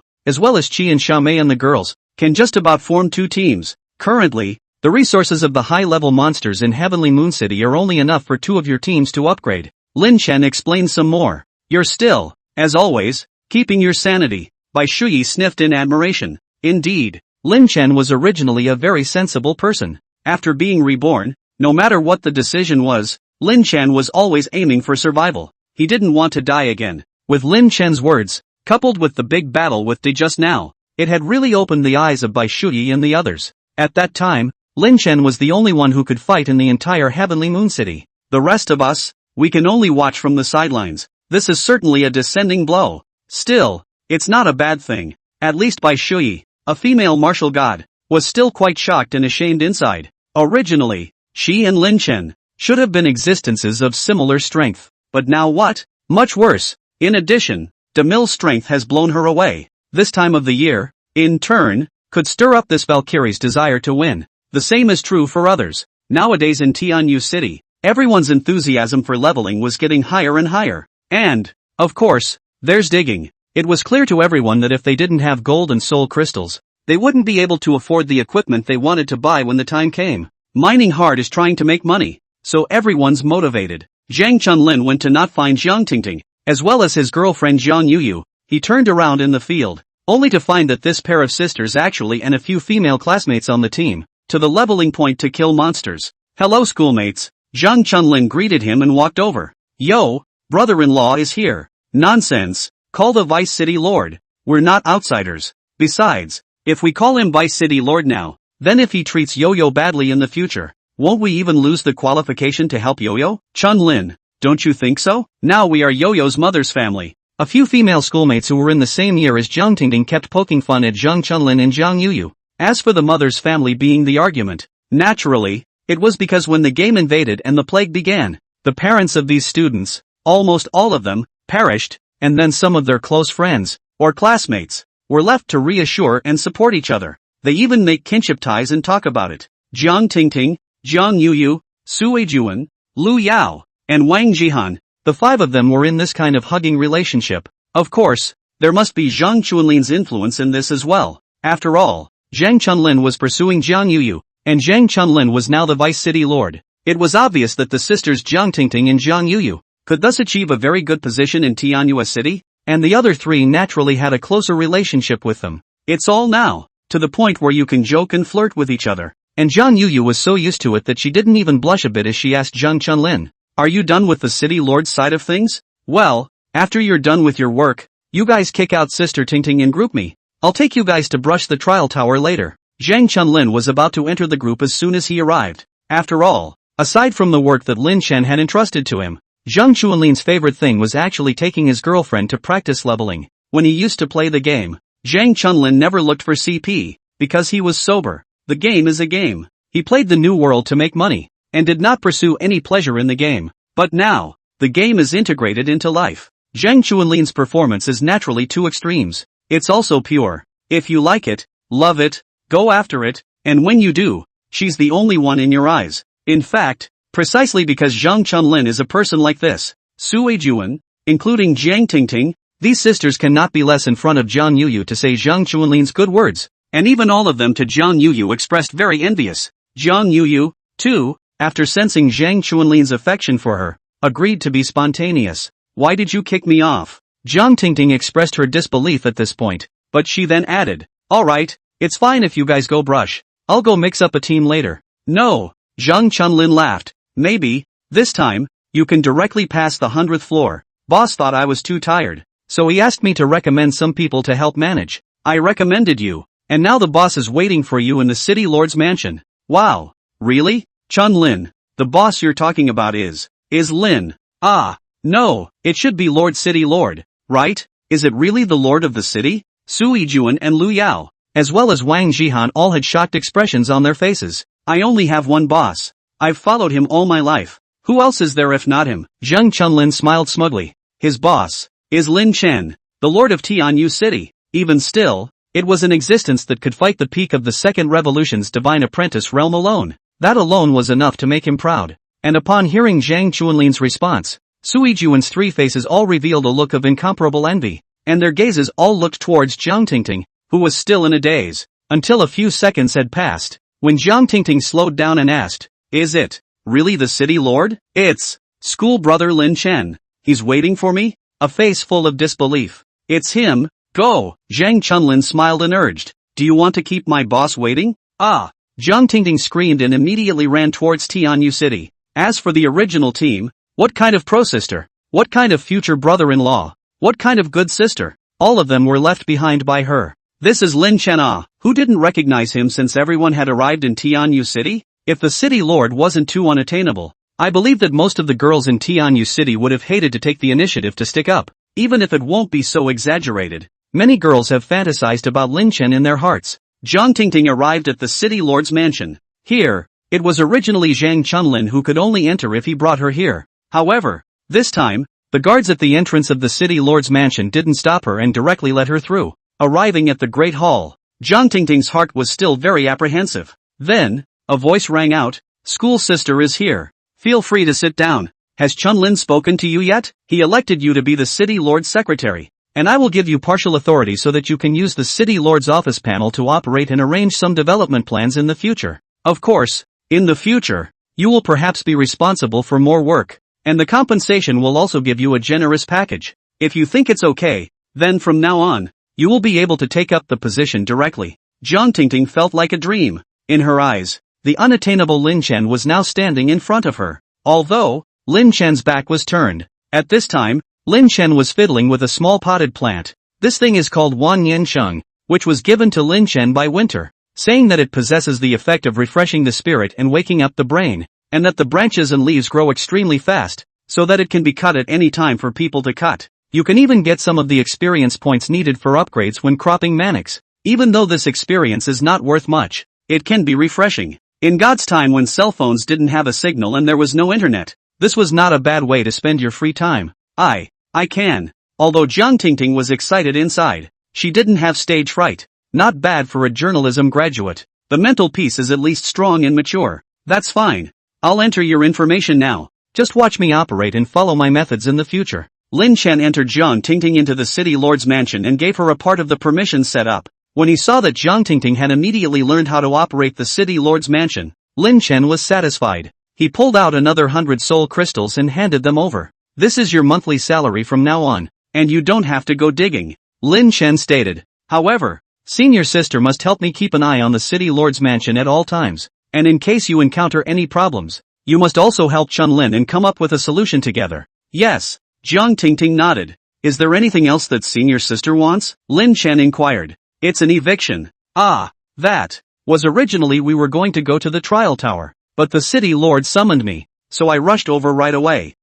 as well as Qi and Xiaomei and the girls, can just about form 2 teams. Currently, the resources of the high-level monsters in Heavenly Moon City are only enough for 2 of your teams to upgrade. Lin Chen explained some more. You're still, as always, keeping your sanity. Bai Shuyi sniffed in admiration. Indeed, Lin Chen was originally a very sensible person. After being reborn, no matter what the decision was, Lin Chen was always aiming for survival. He didn't want to die again. With Lin Chen's words, coupled with the big battle with De just now, it had really opened the eyes of Bai Shuyi and the others. At that time, Lin Chen was the only one who could fight in the entire Heavenly Moon City. The rest of us, we can only watch from the sidelines. This is certainly a descending blow. Still, it's not a bad thing. At least Bai Shuyi, a female martial god, was still quite shocked and ashamed inside. Originally, she and Lin Chen should have been existences of similar strength. But now what? Much worse. In addition, DeMille's strength has blown her away. This time of the year, in turn, could stir up this Valkyrie's desire to win. The same is true for others. Nowadays in Tianyu City, everyone's enthusiasm for leveling was getting higher and higher. And, of course, there's digging. It was clear to everyone that if they didn't have gold and soul crystals, they wouldn't be able to afford the equipment they wanted to buy when the time came. Mining hard is trying to make money, so everyone's motivated. Zhang Chunlin went to not find Jiang Tingting, as well as his girlfriend Jiang Yuyu. He turned around in the field, only to find that this pair of sisters actually and a few female classmates on the team, to the leveling point to kill monsters. Hello schoolmates. Zhang Chunlin greeted him and walked over. Yo, brother-in-law is here. Nonsense. Call the Vice City Lord. We're not outsiders. Besides, if we call him Vice City Lord now, then if he treats Yo-Yo badly in the future, won't we even lose the qualification to help Yo-Yo? Chunlin, don't you think so? Now we are Yo-Yo's mother's family. A few female schoolmates who were in the same year as Jiang Tingting kept poking fun at Zhang Chunlin and Jiang Yuyu. As for the mother's family being the argument, naturally, it was because when the game invaded and the plague began, the parents of these students, almost all of them, perished, and then some of their close friends, or classmates, were left to reassure and support each other. They even make kinship ties and talk about it. Jiang Tingting, Jiang Yuyu, Sui Juan, Lu Yao, and Wang Jihan, the 5 of them were in this kind of hugging relationship. Of course, there must be Zhang Chunlin's influence in this as well. After all, Zhang Chunlin was pursuing Jiang Yuyu, and Zhang Chunlin was now the Vice City Lord. It was obvious that the sisters Jiang Tingting and Jiang Yuyu could thus achieve a very good position in Tianyu City, and the other 3 naturally had a closer relationship with them. It's all now, to the point where you can joke and flirt with each other. And Jiang Yuyu was so used to it that she didn't even blush a bit as she asked Zhang Chunlin, are you done with the City Lord's side of things? Well, after you're done with your work, you guys kick out Sister Tingting and group me. I'll take you guys to brush the trial tower later. Zhang Chunlin was about to enter the group as soon as he arrived. After all, aside from the work that Lin Chen had entrusted to him, Zhang Chunlin's favorite thing was actually taking his girlfriend to practice leveling. When he used to play the game, Zhang Chunlin never looked for CP, because he was sober. The game is a game. He played the new world to make money, and did not pursue any pleasure in the game. But now, the game is integrated into life. Zhang Chunlin's performance is naturally 2 extremes. it's also pure. If you like it, love it, go after it, and when you do, she's the only one in your eyes. In fact, precisely because Zhang Chunlin is a person like this, Sui Juan, including Jiang Tingting, these sisters cannot be less in front of Jiang Yuyu to say Zhang Chunlin's good words, and even all of them to Jiang Yuyu expressed very envious. Jiang Yuyu, too, after sensing Zhang Chunlin's affection for her, agreed to be spontaneous. Why did you kick me off? Jiang Tingting expressed her disbelief at this point, but she then added, alright, it's fine if you guys go brush. I'll go mix up a team later. No, Zhang Chunlin laughed. Maybe, this time, you can directly pass the 100th floor. Boss thought I was too tired, so he asked me to recommend some people to help manage. I recommended you, and now the boss is waiting for you in the city lord's mansion. Wow, really? Chunlin, the boss you're talking about is Lin. Ah, no, it should be Lord City Lord, right? Is it really the lord of the city? Sui Juan and Lu Yao, as well as Wang Jihan, all had shocked expressions on their faces. I only have one boss. I've followed him all my life. Who else is there if not him? Zhang Chunlin smiled smugly. His boss is Lin Chen, the lord of Tianyu City. Even still, it was an existence that could fight the peak of the Second Revolution's divine apprentice realm alone. That alone was enough to make him proud. And upon hearing Zhang Chunlin's response, Sui Juan's three faces all revealed a look of incomparable envy, and their gazes all looked towards Jiang Tingting, who was still in a daze, until a few seconds had passed, when Jiang Tingting slowed down and asked, is it really the city lord? It's school brother Lin Chen. He's waiting for me? A face full of disbelief. It's him. Go! Zhang Chunlin smiled and urged. Do you want to keep my boss waiting? Ah! Jiang Tingting screamed and immediately ran towards Tianyu City. As for the original team, what kind of pro-sister? What kind of future brother-in-law? What kind of good sister? All of them were left behind by her. This is Lin Chen. Ah, who didn't recognize him since everyone had arrived in Tianyu City? If the city lord wasn't too unattainable, I believe that most of the girls in Tianyu City would have hated to take the initiative to stick up, even if it won't be so exaggerated. Many girls have fantasized about Lin Chen in their hearts. Jiang Tingting arrived at the city lord's mansion. Here, it was originally Zhang Chunlin who could only enter if he brought her here. However, this time, the guards at the entrance of the city lord's mansion didn't stop her and directly let her through. Arriving at the great hall, Jiang Tingting's heart was still very apprehensive. Then, a voice rang out, school sister is here. Feel free to sit down. Has Chunlin spoken to you yet? He elected you to be the city lord's secretary, and I will give you partial authority so that you can use the city lord's office panel to operate and arrange some development plans in the future. Of course, in the future, you will perhaps be responsible for more work, and the compensation will also give you a generous package. If you think it's okay, then from now on, you will be able to take up the position directly. Jiang Tingting felt like a dream. In her eyes, the unattainable Lin Chen was now standing in front of her. Although, Lin Chen's back was turned. At this time, Lin Chen was fiddling with a small potted plant. This thing is called Wan Yen Sheng, which was given to Lin Chen by Winter, saying that it possesses the effect of refreshing the spirit and waking up the brain, and that the branches and leaves grow extremely fast, so that it can be cut at any time for people to cut. You can even get some of the experience points needed for upgrades when cropping manics. Even though this experience is not worth much, it can be refreshing. In God's time when cell phones didn't have a signal and there was no internet, this was not a bad way to spend your free time. I can. Although Jiang Tingting was excited inside, she didn't have stage fright. Not bad for a journalism graduate. The mental piece is at least strong and mature. That's fine. I'll enter your information now. Just watch me operate and follow my methods in the future. Lin Chen entered Jiang Tingting into the city lord's mansion and gave her a part of the permissions set up. When he saw that Jiang Tingting had immediately learned how to operate the city lord's mansion, Lin Chen was satisfied. He pulled out another 100 soul crystals and handed them over. This is your monthly salary from now on, and you don't have to go digging, Lin Chen stated. However, senior sister must help me keep an eye on the city lord's mansion at all times, and in case you encounter any problems, you must also help Chunlin and come up with a solution together. Yes, Jiang Tingting nodded. Is there anything else that senior sister wants? Lin Chen inquired. It's an eviction. Ah, that was originally we were going to go to the trial tower, but the city lord summoned me, so I rushed over right away.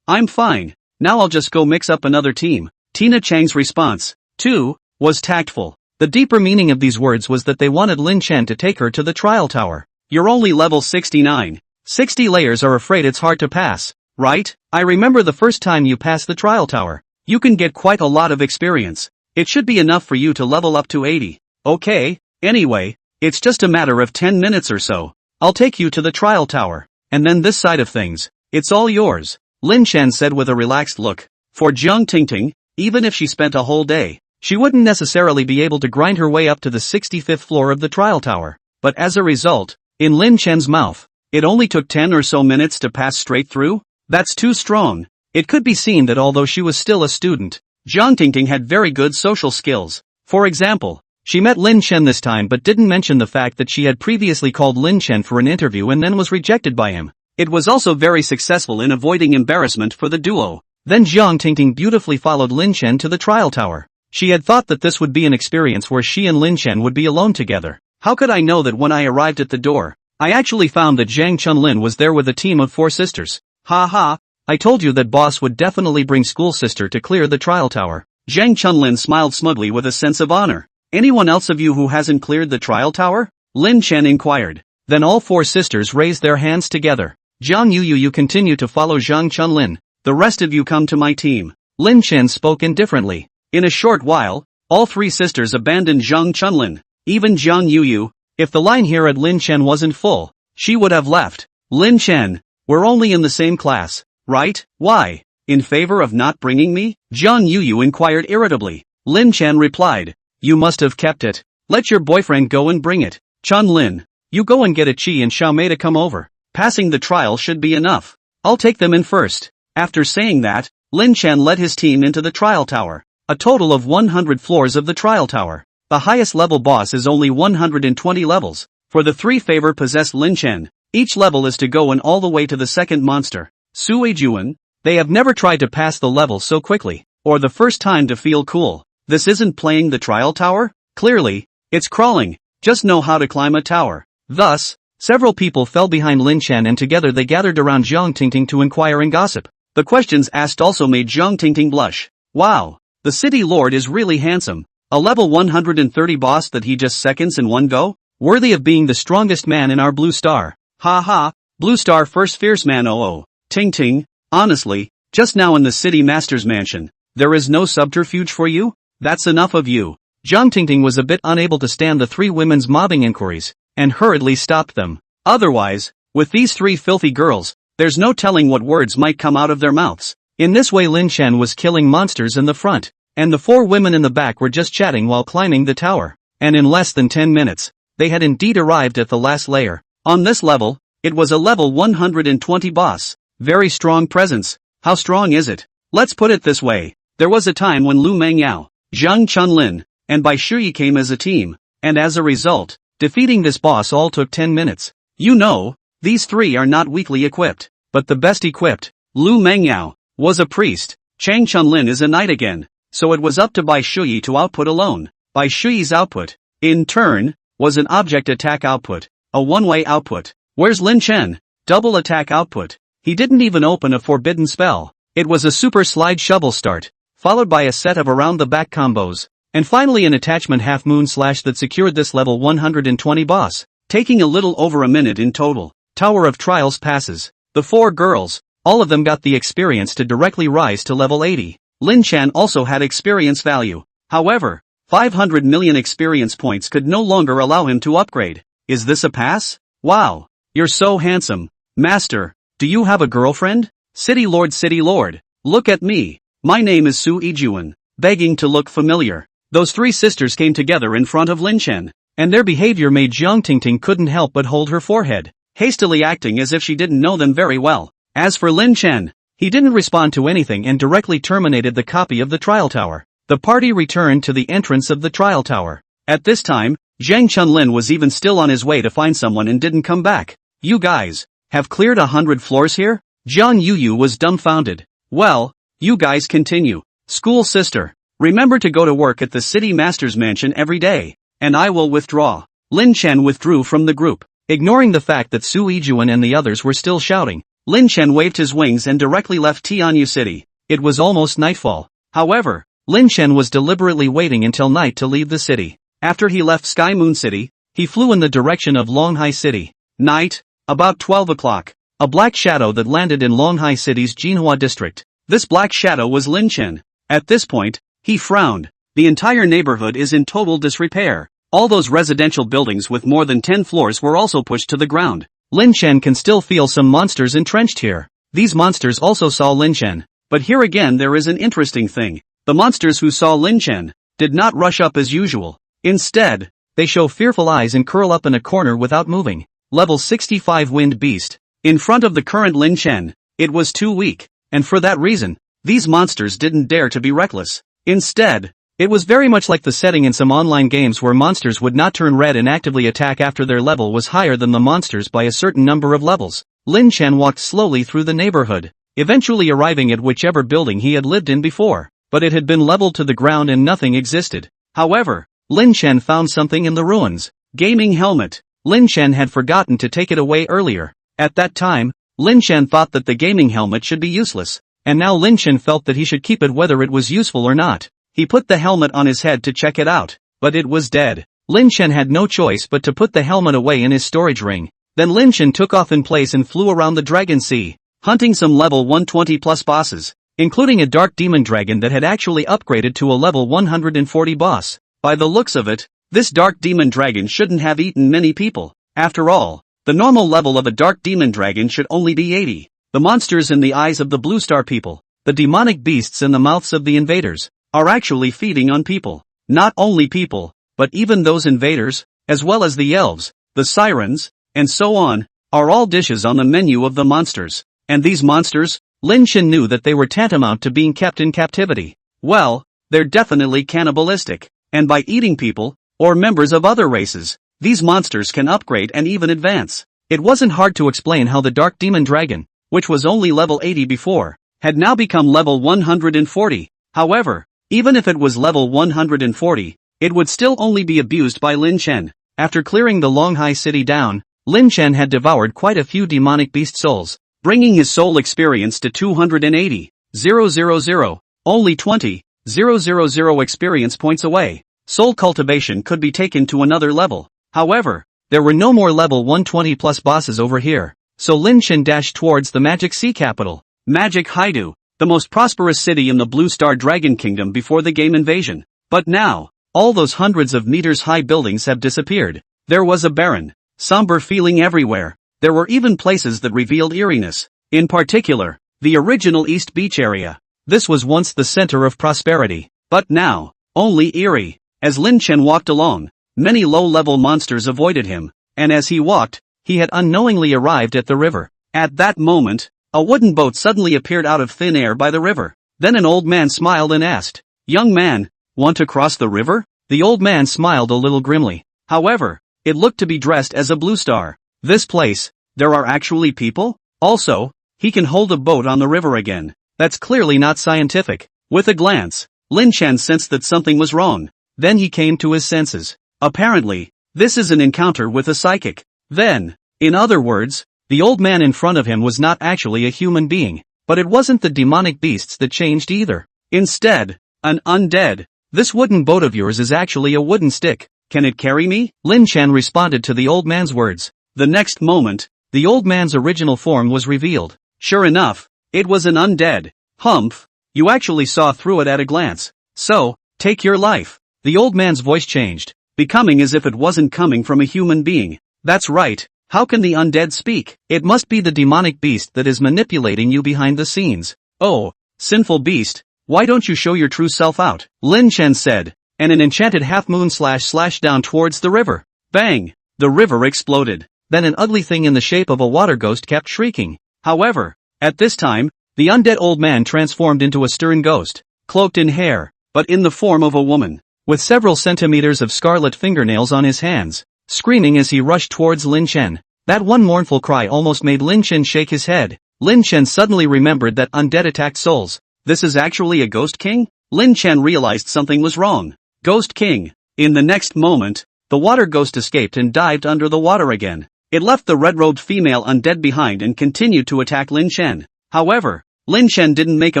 I'm fine. Now I'll just go mix up another team. Tina Chang's response, too, was tactful. The deeper meaning of these words was that they wanted Lin Chen to take her to the trial tower. You're only level 69. 60 layers are afraid it's hard to pass, right? I remember the first time you passed the trial tower. You can get quite a lot of experience. It should be enough for you to level up to 80. Okay, anyway, it's just a matter of 10 minutes or so. I'll take you to the trial tower, and then this side of things, it's all yours, Lin Chen said with a relaxed look. For Jiang Tingting, even if she spent a whole day, she wouldn't necessarily be able to grind her way up to the 65th floor of the trial tower. But as a result, in Lin Chen's mouth, it only took 10 or so minutes to pass straight through? That's too strong. It could be seen that although she was still a student, Jiang Tingting had very good social skills. For example, she met Lin Chen this time but didn't mention the fact that she had previously called Lin Chen for an interview and then was rejected by him. It was also very successful in avoiding embarrassment for the duo. Then Jiang Tingting beautifully followed Lin Chen to the trial tower. She had thought that this would be an experience where she and Lin Chen would be alone together. How could I know that when I arrived at the door, I actually found that Zhang Chunlin was there with a team of 4 sisters. Ha ha, I told you that boss would definitely bring school sister to clear the trial tower. Zhang Chunlin smiled smugly with a sense of honor. Anyone else of you who hasn't cleared the trial tower? Lin Chen inquired. Then all 4 sisters raised their hands together. Jiang Yuyu, you continue to follow Zhang Chunlin. The rest of you come to my team. Lin Chen spoke indifferently. In a short while, all 3 sisters abandoned Zhang Chunlin. Even Jiang Yuyu, if the line here at Lin Chen wasn't full, she would have left. Lin Chen, we're only in the same class, right? Why? In favor of not bringing me? Jiang Yuyu inquired irritably. Lin Chen replied. You must have kept it. Let your boyfriend go and bring it. Chunlin, you go and get a Qi and Xiaomei to come over. Passing the trial should be enough. I'll take them in first. After saying that, Lin Chen led his team into the trial tower. A total of 100 floors of the trial tower. The highest level boss is only 120 levels. For the 3 favor possessed Lin Chen, each level is to go in all the way to the second monster. Sui Juan, they have never tried to pass the level so quickly, or the first time to feel cool. This isn't playing the trial tower? Clearly, it's crawling. Just know how to climb a tower. Thus, several people fell behind Lin Chen and together they gathered around Jiang Tingting to inquire and gossip. The questions asked also made Jiang Tingting blush. Wow, the city lord is really handsome. A level 130 boss that he just seconds in one go? Worthy of being the strongest man in our blue star. Ha ha, blue star first fierce man oh. Ting Ting, honestly, just now in the city master's mansion, there is no subterfuge for you? That's enough of you. Jiang Tingting was a bit unable to stand the 3 women's mobbing inquiries, and hurriedly stopped them. Otherwise, with these 3 filthy girls, there's no telling what words might come out of their mouths. In this way Lin Chen was killing monsters in the front, and the 4 women in the back were just chatting while climbing the tower. And in less than 10 minutes, they had indeed arrived at the last layer. On this level, it was a level 120 boss. Very strong presence. How strong is it? Let's put it this way. There was a time when Lu Mengyao, Zhang Chunlin, and Bai Shuyi came as a team, and as a result, defeating this boss all took 10 minutes. You know, these 3 are not weakly equipped, but the best equipped, Lu Mengyao, was a priest. Chang Chunlin is a knight again, so it was up to Bai Shuyi to output alone. Bai Shuyi's output, in turn, was an object attack output, a one-way output. Where's Lin Chen? Double attack output. He didn't even open a forbidden spell. It was a super slide shovel start, followed by a set of around the back combos, and finally an attachment half moon slash that secured this level 120 boss, taking a little over a minute in total. Tower of Trials passes. The 4 girls, all of them got the experience to directly rise to level 80. Lin Chen also had experience value. However, 500 million experience points could no longer allow him to upgrade. Is this a pass? Wow. You're so handsome. Master, do you have a girlfriend? City Lord, look at me. My name is Su Ijuan. Begging to look familiar. Those 3 sisters came together in front of Lin Chen, and their behavior made Jiang Tingting couldn't help but hold her forehead, hastily acting as if she didn't know them very well. As for Lin Chen, he didn't respond to anything and directly terminated the copy of the trial tower. The party returned to the entrance of the trial tower. At this time, Zhang Chunlin was even still on his way to find someone and didn't come back. You guys have cleared 100 floors here? Jiang Yuyu was dumbfounded. Well, you guys continue. School sister, remember to go to work at the city master's mansion every day, and I will withdraw. Lin Chen withdrew from the group. Ignoring the fact that Su Ijuan and the others were still shouting, Lin Chen waved his wings and directly left Tianyu City. It was almost nightfall. However, Lin Chen was deliberately waiting until night to leave the city. After he left Sky Moon City, he flew in the direction of Longhai City. Night, about 12 o'clock. A black shadow that landed in Longhai City's Jinhua district. This black shadow was Lin Chen. At this point, he frowned. The entire neighborhood is in total disrepair. All those residential buildings with more than 10 floors were also pushed to the ground. Lin Chen can still feel some monsters entrenched here. These monsters also saw Lin Chen. But here again there is an interesting thing. The monsters who saw Lin Chen did not rush up as usual. Instead, they show fearful eyes and curl up in a corner without moving. Level 65 Wind Beast. In front of the current Lin Chen, it was too weak, and for that reason, these monsters didn't dare to be reckless. Instead, it was very much like the setting in some online games where monsters would not turn red and actively attack after their level was higher than the monsters by a certain number of levels. Lin Chen walked slowly through the neighborhood, eventually arriving at whichever building he had lived in before, but it had been leveled to the ground and nothing existed. However, Lin Chen found something in the ruins. Gaming helmet. Lin Chen had forgotten to take it away earlier. At that time, Lin Chen thought that the gaming helmet should be useless, and now Lin Chen felt that he should keep it whether it was useful or not. He put the helmet on his head to check it out, but it was dead. Lin Chen had no choice but to put the helmet away in his storage ring. Then Lin Chen took off in place and flew around the Dragon Sea, hunting some level 120 plus bosses, including a dark demon dragon that had actually upgraded to a level 140 boss. By the looks of it, this dark demon dragon shouldn't have eaten many people. After all, the normal level of a dark demon dragon should only be 80. The monsters in the eyes of the Blue Star people, the demonic beasts in the mouths of the invaders, are actually feeding on people. Not only people, but even those invaders, as well as the elves, the sirens, and so on, are all dishes on the menu of the monsters. And these monsters, Lin Chen knew that they were tantamount to being kept in captivity. Well, they're definitely cannibalistic, and by eating people, or members of other races, these monsters can upgrade and even advance. It wasn't hard to explain how the dark demon dragon, which was only level 80 before, had now become level 140. However, even if it was level 140, it would still only be abused by Lin Chen. After clearing the Longhai city down, Lin Chen had devoured quite a few demonic beast souls, bringing his soul experience to 280,000, only 20,000 experience points away. Soul cultivation could be taken to another level. However, there were no more level 120 plus bosses over here, so Lin Chen dashed towards the Magic Sea capital, Magic Haidu, the most prosperous city in the Blue Star Dragon Kingdom before the game invasion. But now, all those hundreds of meters high buildings have disappeared. There was a barren, somber feeling everywhere. There were even places that revealed eeriness. In particular, the original East Beach area. This was once the center of prosperity. But now, only eerie. As Lin Chen walked along, many low-level monsters avoided him, and as he walked, he had unknowingly arrived at the river. At that moment, a wooden boat suddenly appeared out of thin air by the river. Then an old man smiled and asked, "Young man, want to cross the river?" The old man smiled a little grimly. However, it looked to be dressed as a blue star. This place, there are actually people? Also, he can hold a boat on the river again. That's clearly not scientific. With a glance, Lin Chen sensed that something was wrong. Then he came to his senses. Apparently, this is an encounter with a psychic. Then, in other words, the old man in front of him was not actually a human being, but it wasn't the demonic beasts that changed either. Instead, an undead. This wooden boat of yours is actually a wooden stick. Can it carry me? Lin Chen responded to the old man's words. The next moment, the old man's original form was revealed. Sure enough, it was an undead. Humph, you actually saw through it at a glance. So, take your life. The old man's voice changed, becoming as if it wasn't coming from a human being. That's right. How can the undead speak? It must be the demonic beast that is manipulating you behind the scenes. Oh, sinful beast, why don't you show your true self out? Lin Chen said, and an enchanted half-moon slashed down towards the river. Bang! The river exploded. Then an ugly thing in the shape of a water ghost kept shrieking. However, at this time, the undead old man transformed into a stern ghost, cloaked in hair, but in the form of a woman, with several centimeters of scarlet fingernails on his hands, screaming as he rushed towards Lin Chen. That one mournful cry almost made Lin Chen shake his head. Lin Chen suddenly remembered that undead attacked souls. This is actually a ghost king? Lin Chen realized something was wrong. Ghost king. In the next moment, the water ghost escaped and dived under the water again. It left the red-robed female undead behind and continued to attack Lin Chen. However, Lin Chen didn't make a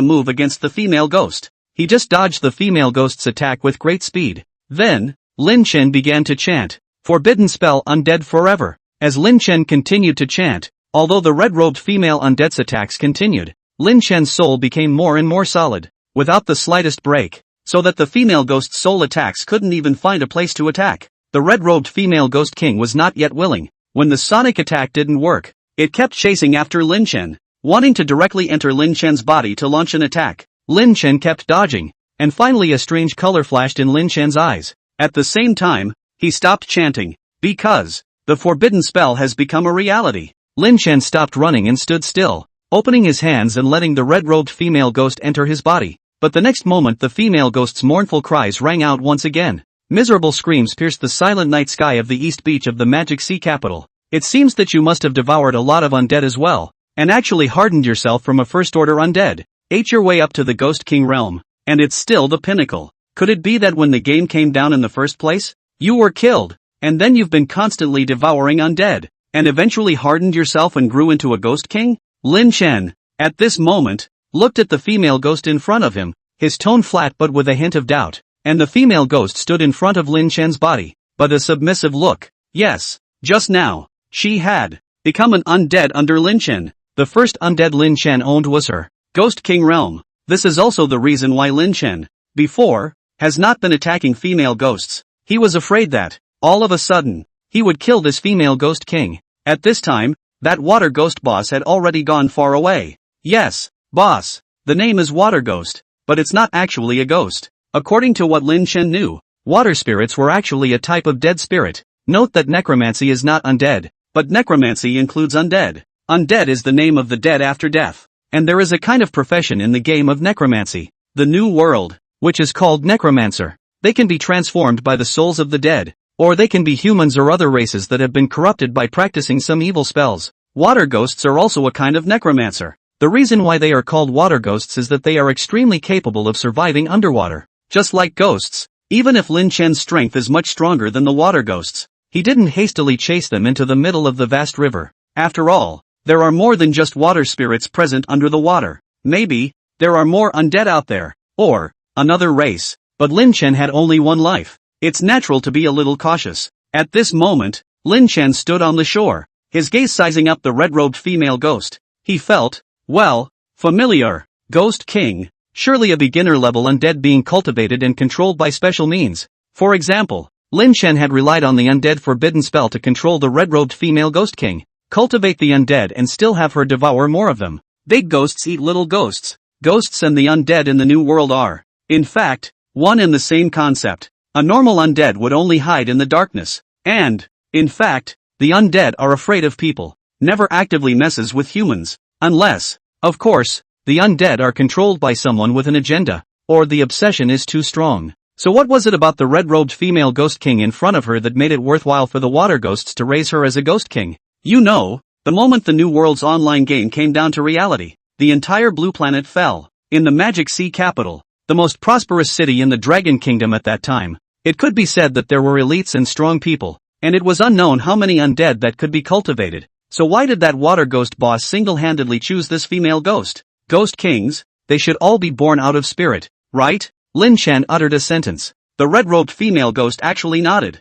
move against the female ghost. He just dodged the female ghost's attack with great speed. Then, Lin Chen began to chant, "Forbidden spell undead forever." As Lin Chen continued to chant, although the red-robed female undead's attacks continued, Lin Chen's soul became more and more solid, without the slightest break. so that the female ghost's soul attacks couldn't even find a place to attack. The red-robed female ghost king was not yet willing. When the sonic attack didn't work, it kept chasing after Lin Chen, wanting to directly enter Lin Chen's body to launch an attack. Lin Chen kept dodging, and finally a strange color flashed in Lin Chen's eyes. At the same time, he stopped chanting, because the forbidden spell has become a reality. Lin Chen stopped running and stood still, opening his hands and letting the red-robed female ghost enter his body. But the next moment the female ghost's mournful cries rang out once again. Miserable screams pierced the silent night sky of the east beach of the Magic Sea capital. It seems that you must have devoured a lot of undead as well, and actually hardened yourself from a first-order undead, ate your way up to the Ghost King realm, and it's still the pinnacle. Could it be that when the game came down in the first place, you were killed, and then you've been constantly devouring undead, and eventually hardened yourself and grew into a Ghost King? Lin Chen, at this moment, looked at the female ghost in front of him, his tone flat but with a hint of doubt, and the female ghost stood in front of Lin Chen's body, but a submissive look. Yes, just now, she had become an undead under Lin Chen. The first undead Lin Chen owned was her Ghost King realm. This is also the reason why Lin Chen, before, has not been attacking female ghosts. He was afraid that, all of a sudden, he would kill this female Ghost King. At this time, that water ghost boss had already gone far away. Yes, boss, the name is Water Ghost, but it's not actually a ghost. According to what Lin Chen knew, water spirits were actually a type of dead spirit. Note that necromancy is not undead, but necromancy includes undead. Undead is the name of the dead after death, and there is a kind of profession in the game of necromancy, the New World, which is called necromancer. They can be transformed by the souls of the dead, or they can be humans or other races that have been corrupted by practicing some evil spells. Water ghosts are also a kind of necromancer. The reason why they are called water ghosts is that they are extremely capable of surviving underwater. Just like ghosts, even if Lin Chen's strength is much stronger than the water ghosts, he didn't hastily chase them into the middle of the vast river. After all, there are more than just water spirits present under the water. Maybe, there are more undead out there, or another race, but Lin Chen had only one life. It's natural to be a little cautious. At this moment, Lin Chen stood on the shore, his gaze sizing up the red-robed female ghost. He felt, well, familiar. Ghost King, surely a beginner-level undead being cultivated and controlled by special means. For example, Lin Chen had relied on the undead forbidden spell to control the red-robed female Ghost King, cultivate the undead and still have her devour more of them. Big ghosts eat little ghosts. Ghosts and the undead in the New World are, in fact, one and the same concept. A normal undead would only hide in the darkness, and, in fact, the undead are afraid of people, never actively messes with humans, unless, of course, the undead are controlled by someone with an agenda, or the obsession is too strong. So what was it about the red-robed female Ghost King in front of her that made it worthwhile for the water ghosts to raise her as a Ghost King? You know, the moment the New World's online game came down to reality, the entire blue planet fell. In the Magic Sea capital, the most prosperous city in the Dragon Kingdom at that time, it could be said that there were elites and strong people, and it was unknown how many undead that could be cultivated. So why did that water ghost boss single-handedly choose this female ghost? Ghost Kings, they should all be born out of spirit, right? Lin Chen uttered a sentence. The red-robed female ghost actually nodded.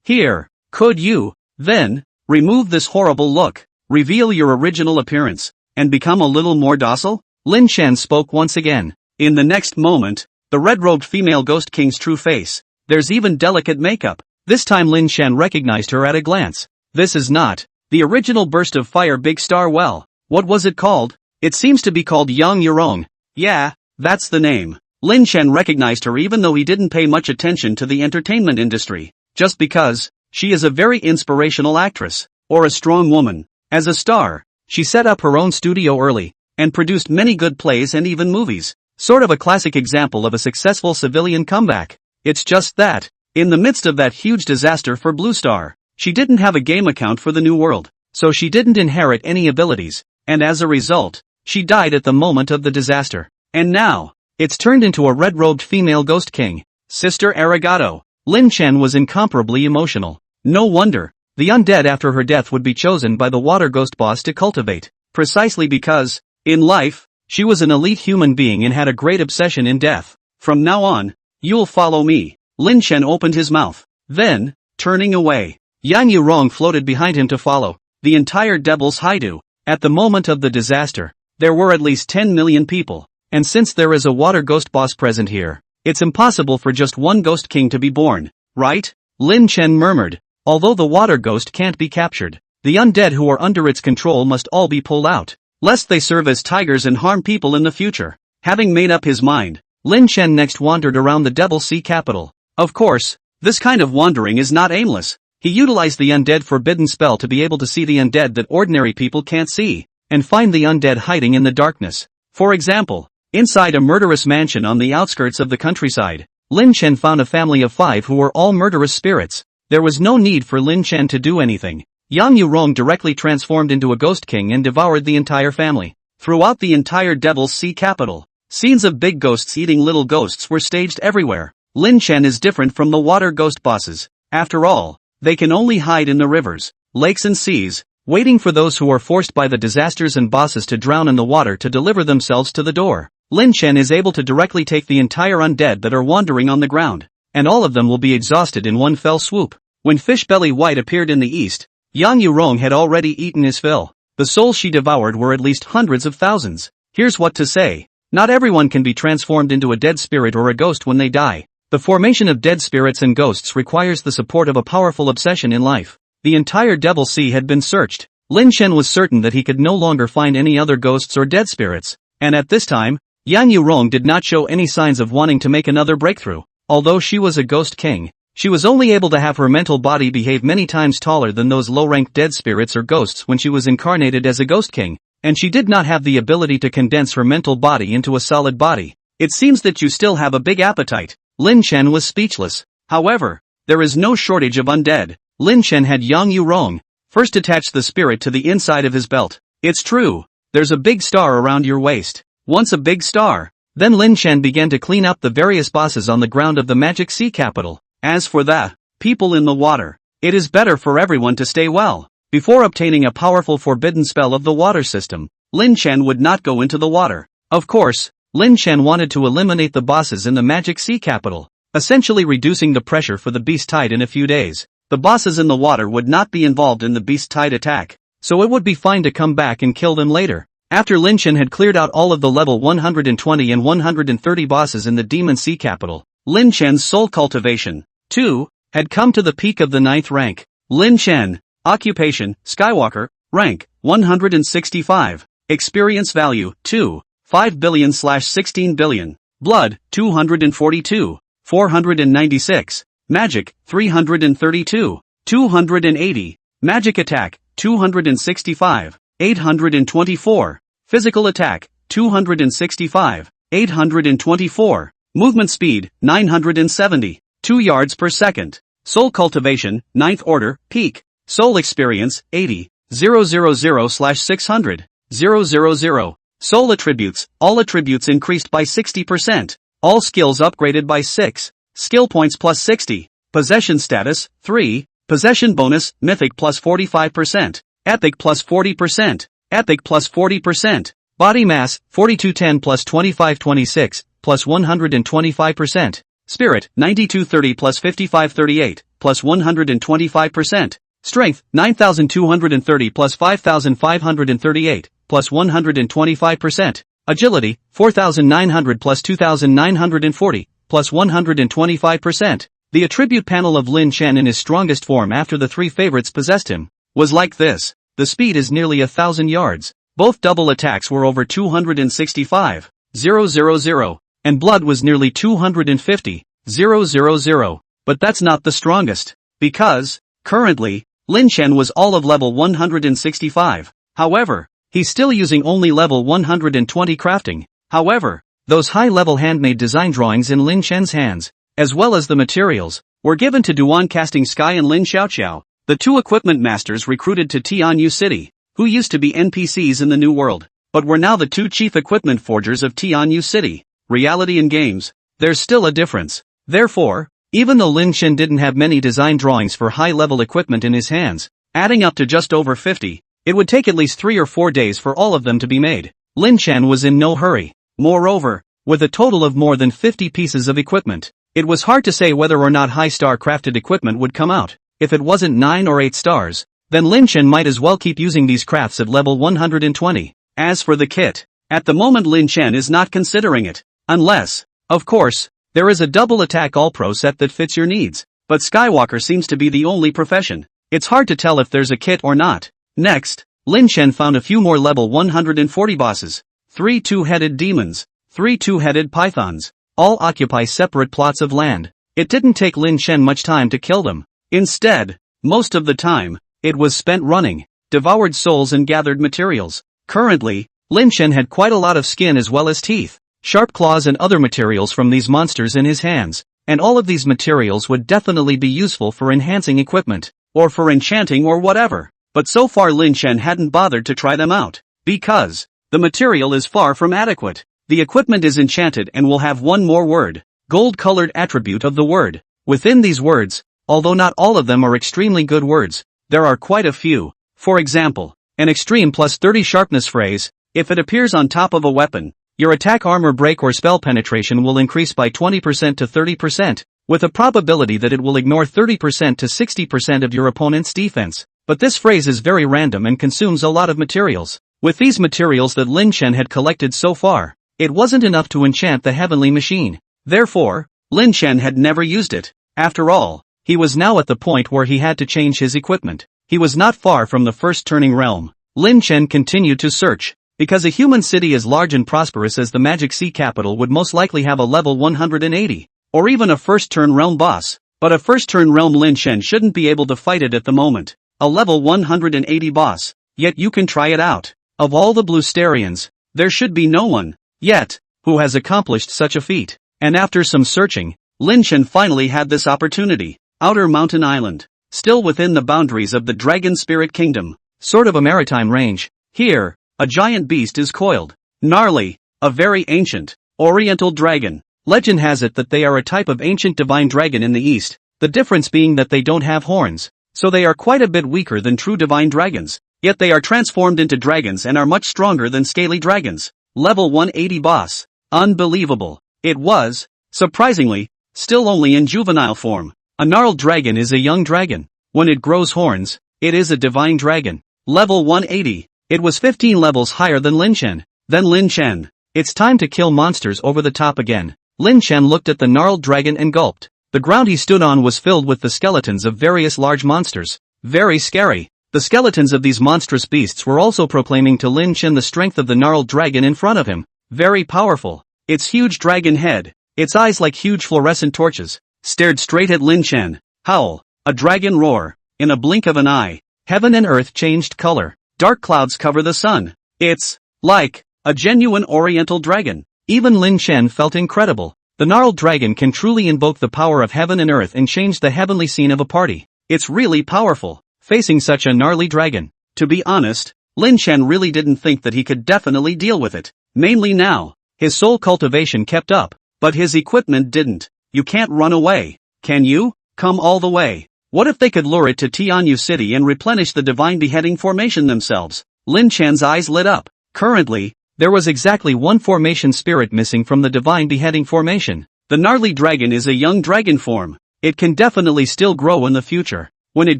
Here, could you, then, remove this horrible look, reveal your original appearance, and become a little more docile? Lin Chen spoke once again. In the next moment, the red-robed female Ghost King's true face. There's even delicate makeup. This time Lin Chen recognized her at a glance. This is not the original Burst of Fire Big Star. Well, what was it called? It seems to be called Yang Yurong. Yeah, that's the name. Lin Chen recognized her even though he didn't pay much attention to the entertainment industry, just because she is a very inspirational actress, or a strong woman. As a star, she set up her own studio early, and produced many good plays and even movies. Sort of a classic example of a successful civilian comeback. It's just that, in the midst of that huge disaster for Blue Star, she didn't have a game account for the New World, so she didn't inherit any abilities, and as a result, she died at the moment of the disaster. And now, it's turned into a red-robed female Ghost King. Sister Arigato. Lin Chen was incomparably emotional. No wonder, the undead after her death would be chosen by the water ghost boss to cultivate, precisely because, in life, she was an elite human being and had a great obsession in death. From now on, you'll follow me. Lin Chen opened his mouth. Then, turning away, Yang Yurong floated behind him to follow. The entire Devil's Hideout. At the moment of the disaster, there were at least 10 million people, and since there is a water ghost boss present here, It's impossible for just one ghost king to be born, right? Lin Chen murmured. Although the water ghost can't be captured, the undead who are under its control must all be pulled out, lest they serve as tigers and harm people in the future. Having made up his mind, Lin Chen next wandered around the Devil Sea capital. Of course, this kind of wandering is not aimless. He utilized the undead forbidden spell to be able to see the undead that ordinary people can't see, and find the undead hiding in the darkness. For example, inside a murderous mansion on the outskirts of the countryside, Lin Chen found a family of 5 who were all murderous spirits. There was no need for Lin Chen to do anything. Yang Yurong directly transformed into a ghost king and devoured the entire family. Throughout the entire Devil's Sea capital, scenes of big ghosts eating little ghosts were staged everywhere. Lin Chen is different from the water ghost bosses. After all, they can only hide in the rivers, lakes and seas, waiting for those who are forced by the disasters and bosses to drown in the water to deliver themselves to the door. Lin Chen is able to directly take the entire undead that are wandering on the ground, and all of them will be exhausted in one fell swoop. When Fishbelly White appeared in the east, Yang Yurong had already eaten his fill. The souls she devoured were at least hundreds of thousands. Here's what to say. Not everyone can be transformed into a dead spirit or a ghost when they die. The formation of dead spirits and ghosts requires the support of a powerful obsession in life. The entire Devil Sea had been searched. Lin Chen was certain that he could no longer find any other ghosts or dead spirits, and at this time, Yang Yurong did not show any signs of wanting to make another breakthrough. Although she was a ghost king, she was only able to have her mental body behave many times taller than those low-ranked dead spirits or ghosts when she was incarnated as a ghost king, and she did not have the ability to condense her mental body into a solid body. It seems that you still have a big appetite. Lin Chen was speechless. However, there is no shortage of undead. Lin Chen had Yang Yurong first attach the spirit to the inside of his belt. It's true, there's a big star around your waist. Once a big star. Then Lin Chen began to clean up the various bosses on the ground of the Magic Sea capital. As for the people in the water, it is better for everyone to stay well. Before obtaining a powerful forbidden spell of the water system, Lin Chen would not go into the water. Of course, Lin Chen wanted to eliminate the bosses in the Magic Sea capital, essentially reducing the pressure for the beast tide in a few days. The bosses in the water would not be involved in the beast tide attack, so it would be fine to come back and kill them later. After Lin Chen had cleared out all of the level 120 and 130 bosses in the Demon Sea capital, Lin Chen's soul cultivation, 2, had come to the peak of the 9th rank. Lin Chen, occupation, Skywalker, rank, 165, experience value, 2, 5 billion/16 billion, blood, 242, 496, magic, 332, 280, magic attack, 265, 824, physical attack, 265, 824, movement speed, 970, 2 yards per second, soul cultivation, 9th order, peak, soul experience, 80, 000/600, 000, soul attributes, all attributes increased by 60%, all skills upgraded by 6, skill points plus 60, possession status, 3, possession bonus, mythic plus 45%, epic plus 40%, epic plus 40%, body mass, 4210 plus 2526, plus 125%, spirit, 9230 plus 5538, plus 125%, strength, 9230 plus 5538, plus 125%, agility, 4900 plus 2940, plus 125%. The attribute panel of Lin Chen in his strongest form after the 3 favorites possessed him was like this. The speed is nearly 1,000 yards. Both double attacks were over 265, 000, and blood was nearly 250, 000. But that's not the strongest, because, currently, Lin Chen was all of level 165. However, he's still using only level 120 crafting. However, those high-level handmade design drawings in Lin Chen's hands, as well as the materials, were given to Duan Casting Sky and Lin Xiaoqiao, the 2 equipment masters recruited to Tianyu City, who used to be NPCs in the New World, but were now the 2 chief equipment forgers of Tianyu City. Reality and games, there's still a difference. Therefore, even though Lin Chen didn't have many design drawings for high-level equipment in his hands, adding up to just over 50, it would take at least 3 or 4 days for all of them to be made. Lin Chen was in no hurry. Moreover, with a total of more than 50 pieces of equipment, it was hard to say whether or not high-star crafted equipment would come out. If it wasn't 9 or 8 stars, then Lin Chen might as well keep using these crafts at level 120. As for the kit, at the moment Lin Chen is not considering it. Unless, of course, There is a double attack all-pro set that fits your needs, but Skywalker seems to be the only profession. It's hard to tell if there's a kit or not. Next, Lin Chen found a few more level 140 bosses. 3 two-headed demons, 3 two-headed pythons, all occupy separate plots of land. It didn't take Lin Chen much time to kill them. Instead, most of the time, it was spent running, devoured souls and gathered materials. Currently, Lin Chen had quite a lot of skin as well as teeth, sharp claws and other materials from these monsters in his hands, and all of these materials would definitely be useful for enhancing equipment, or for enchanting or whatever. But so far Lin Chen hadn't bothered to try them out, because the material is far from adequate. The equipment is enchanted and will have one more word, gold-colored attribute of the word. Within these words, although not all of them are extremely good words, there are quite a few. For example, an extreme plus 30 sharpness phrase, if it appears on top of a weapon, your attack armor break or spell penetration will increase by 20% to 30%, with a probability that it will ignore 30% to 60% of your opponent's defense. But this phrase is very random and consumes a lot of materials. With these materials that Lin Chen had collected so far, it wasn't enough to enchant the heavenly machine. Therefore, Lin Chen had never used it. After all, he was now at the point where he had to change his equipment. He was not far from the first turning realm. Lin Chen continued to search, because a human city as large and prosperous as the Magic Sea capital would most likely have a level 180, or even a first turn realm boss. But a first turn realm Lin Chen shouldn't be able to fight it at the moment. A level 180 boss. Yet you can try it out. Of all the Bluesterians, there should be no one, yet, who has accomplished such a feat. And after some searching, Lin Chen finally had this opportunity. Outer Mountain Island. Still within the boundaries of the Dragon Spirit Kingdom. Sort of a maritime range. Here, a giant beast is coiled. Gnarly, a very ancient, oriental dragon. Legend has it that they are a type of ancient divine dragon in the east, the difference being that they don't have horns. So they are quite a bit weaker than true divine dragons. Yet they are transformed into dragons and are much stronger than scaly dragons. Level 180 boss. Unbelievable. It was, surprisingly, still only in juvenile form. A gnarled dragon is a young dragon. When it grows horns, it is a divine dragon. Level 180. It was 15 levels higher than Lin Chen. Then Lin Chen. It's time to kill monsters over the top again. Lin Chen looked at the gnarled dragon and gulped. The ground he stood on was filled with the skeletons of various large monsters. Very scary. The skeletons of these monstrous beasts were also proclaiming to Lin Chen the strength of the gnarled dragon in front of him. Very powerful. Its huge dragon head, its eyes like huge fluorescent torches, stared straight at Lin Chen. Howl. A dragon roar. In a blink of an eye, heaven and earth changed color. Dark clouds cover the sun. It's like a genuine oriental dragon. Even Lin Chen felt incredible. The gnarled dragon can truly invoke the power of heaven and earth and change the heavenly scene of a party. It's really powerful. Facing such a gnarly dragon. To be honest, Lin Chen really didn't think that he could definitely deal with it. Mainly now, his soul cultivation kept up, but his equipment didn't. You can't run away, can you? Come all the way. What if they could lure it to Tianyu City and replenish the divine beheading formation themselves? Lin Chen's eyes lit up. Currently, there was exactly one formation spirit missing from the divine beheading formation. The gnarly dragon is a young dragon form. It can definitely still grow in the future. When it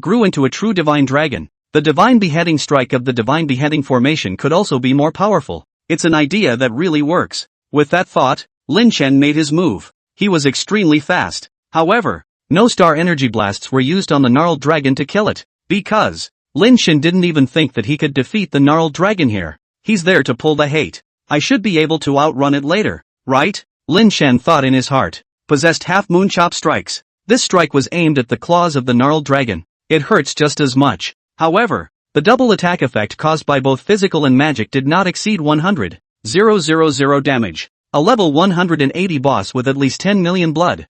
grew into a true divine dragon, the divine beheading strike of the divine beheading formation could also be more powerful. It's an idea that really works. With that thought, Lin Chen made his move. He was extremely fast. However, no star energy blasts were used on the gnarled dragon to kill it, because Lin Chen didn't even think that he could defeat the gnarled dragon here. He's there to pull the hate. I should be able to outrun it later, right? Lin Chen thought in his heart. Possessed half-moon chop strikes. This strike was aimed at the claws of the gnarled dragon. It hurts just as much. However, the double attack effect caused by both physical and magic did not exceed 100,000 damage. A level 180 boss with at least 10 million blood.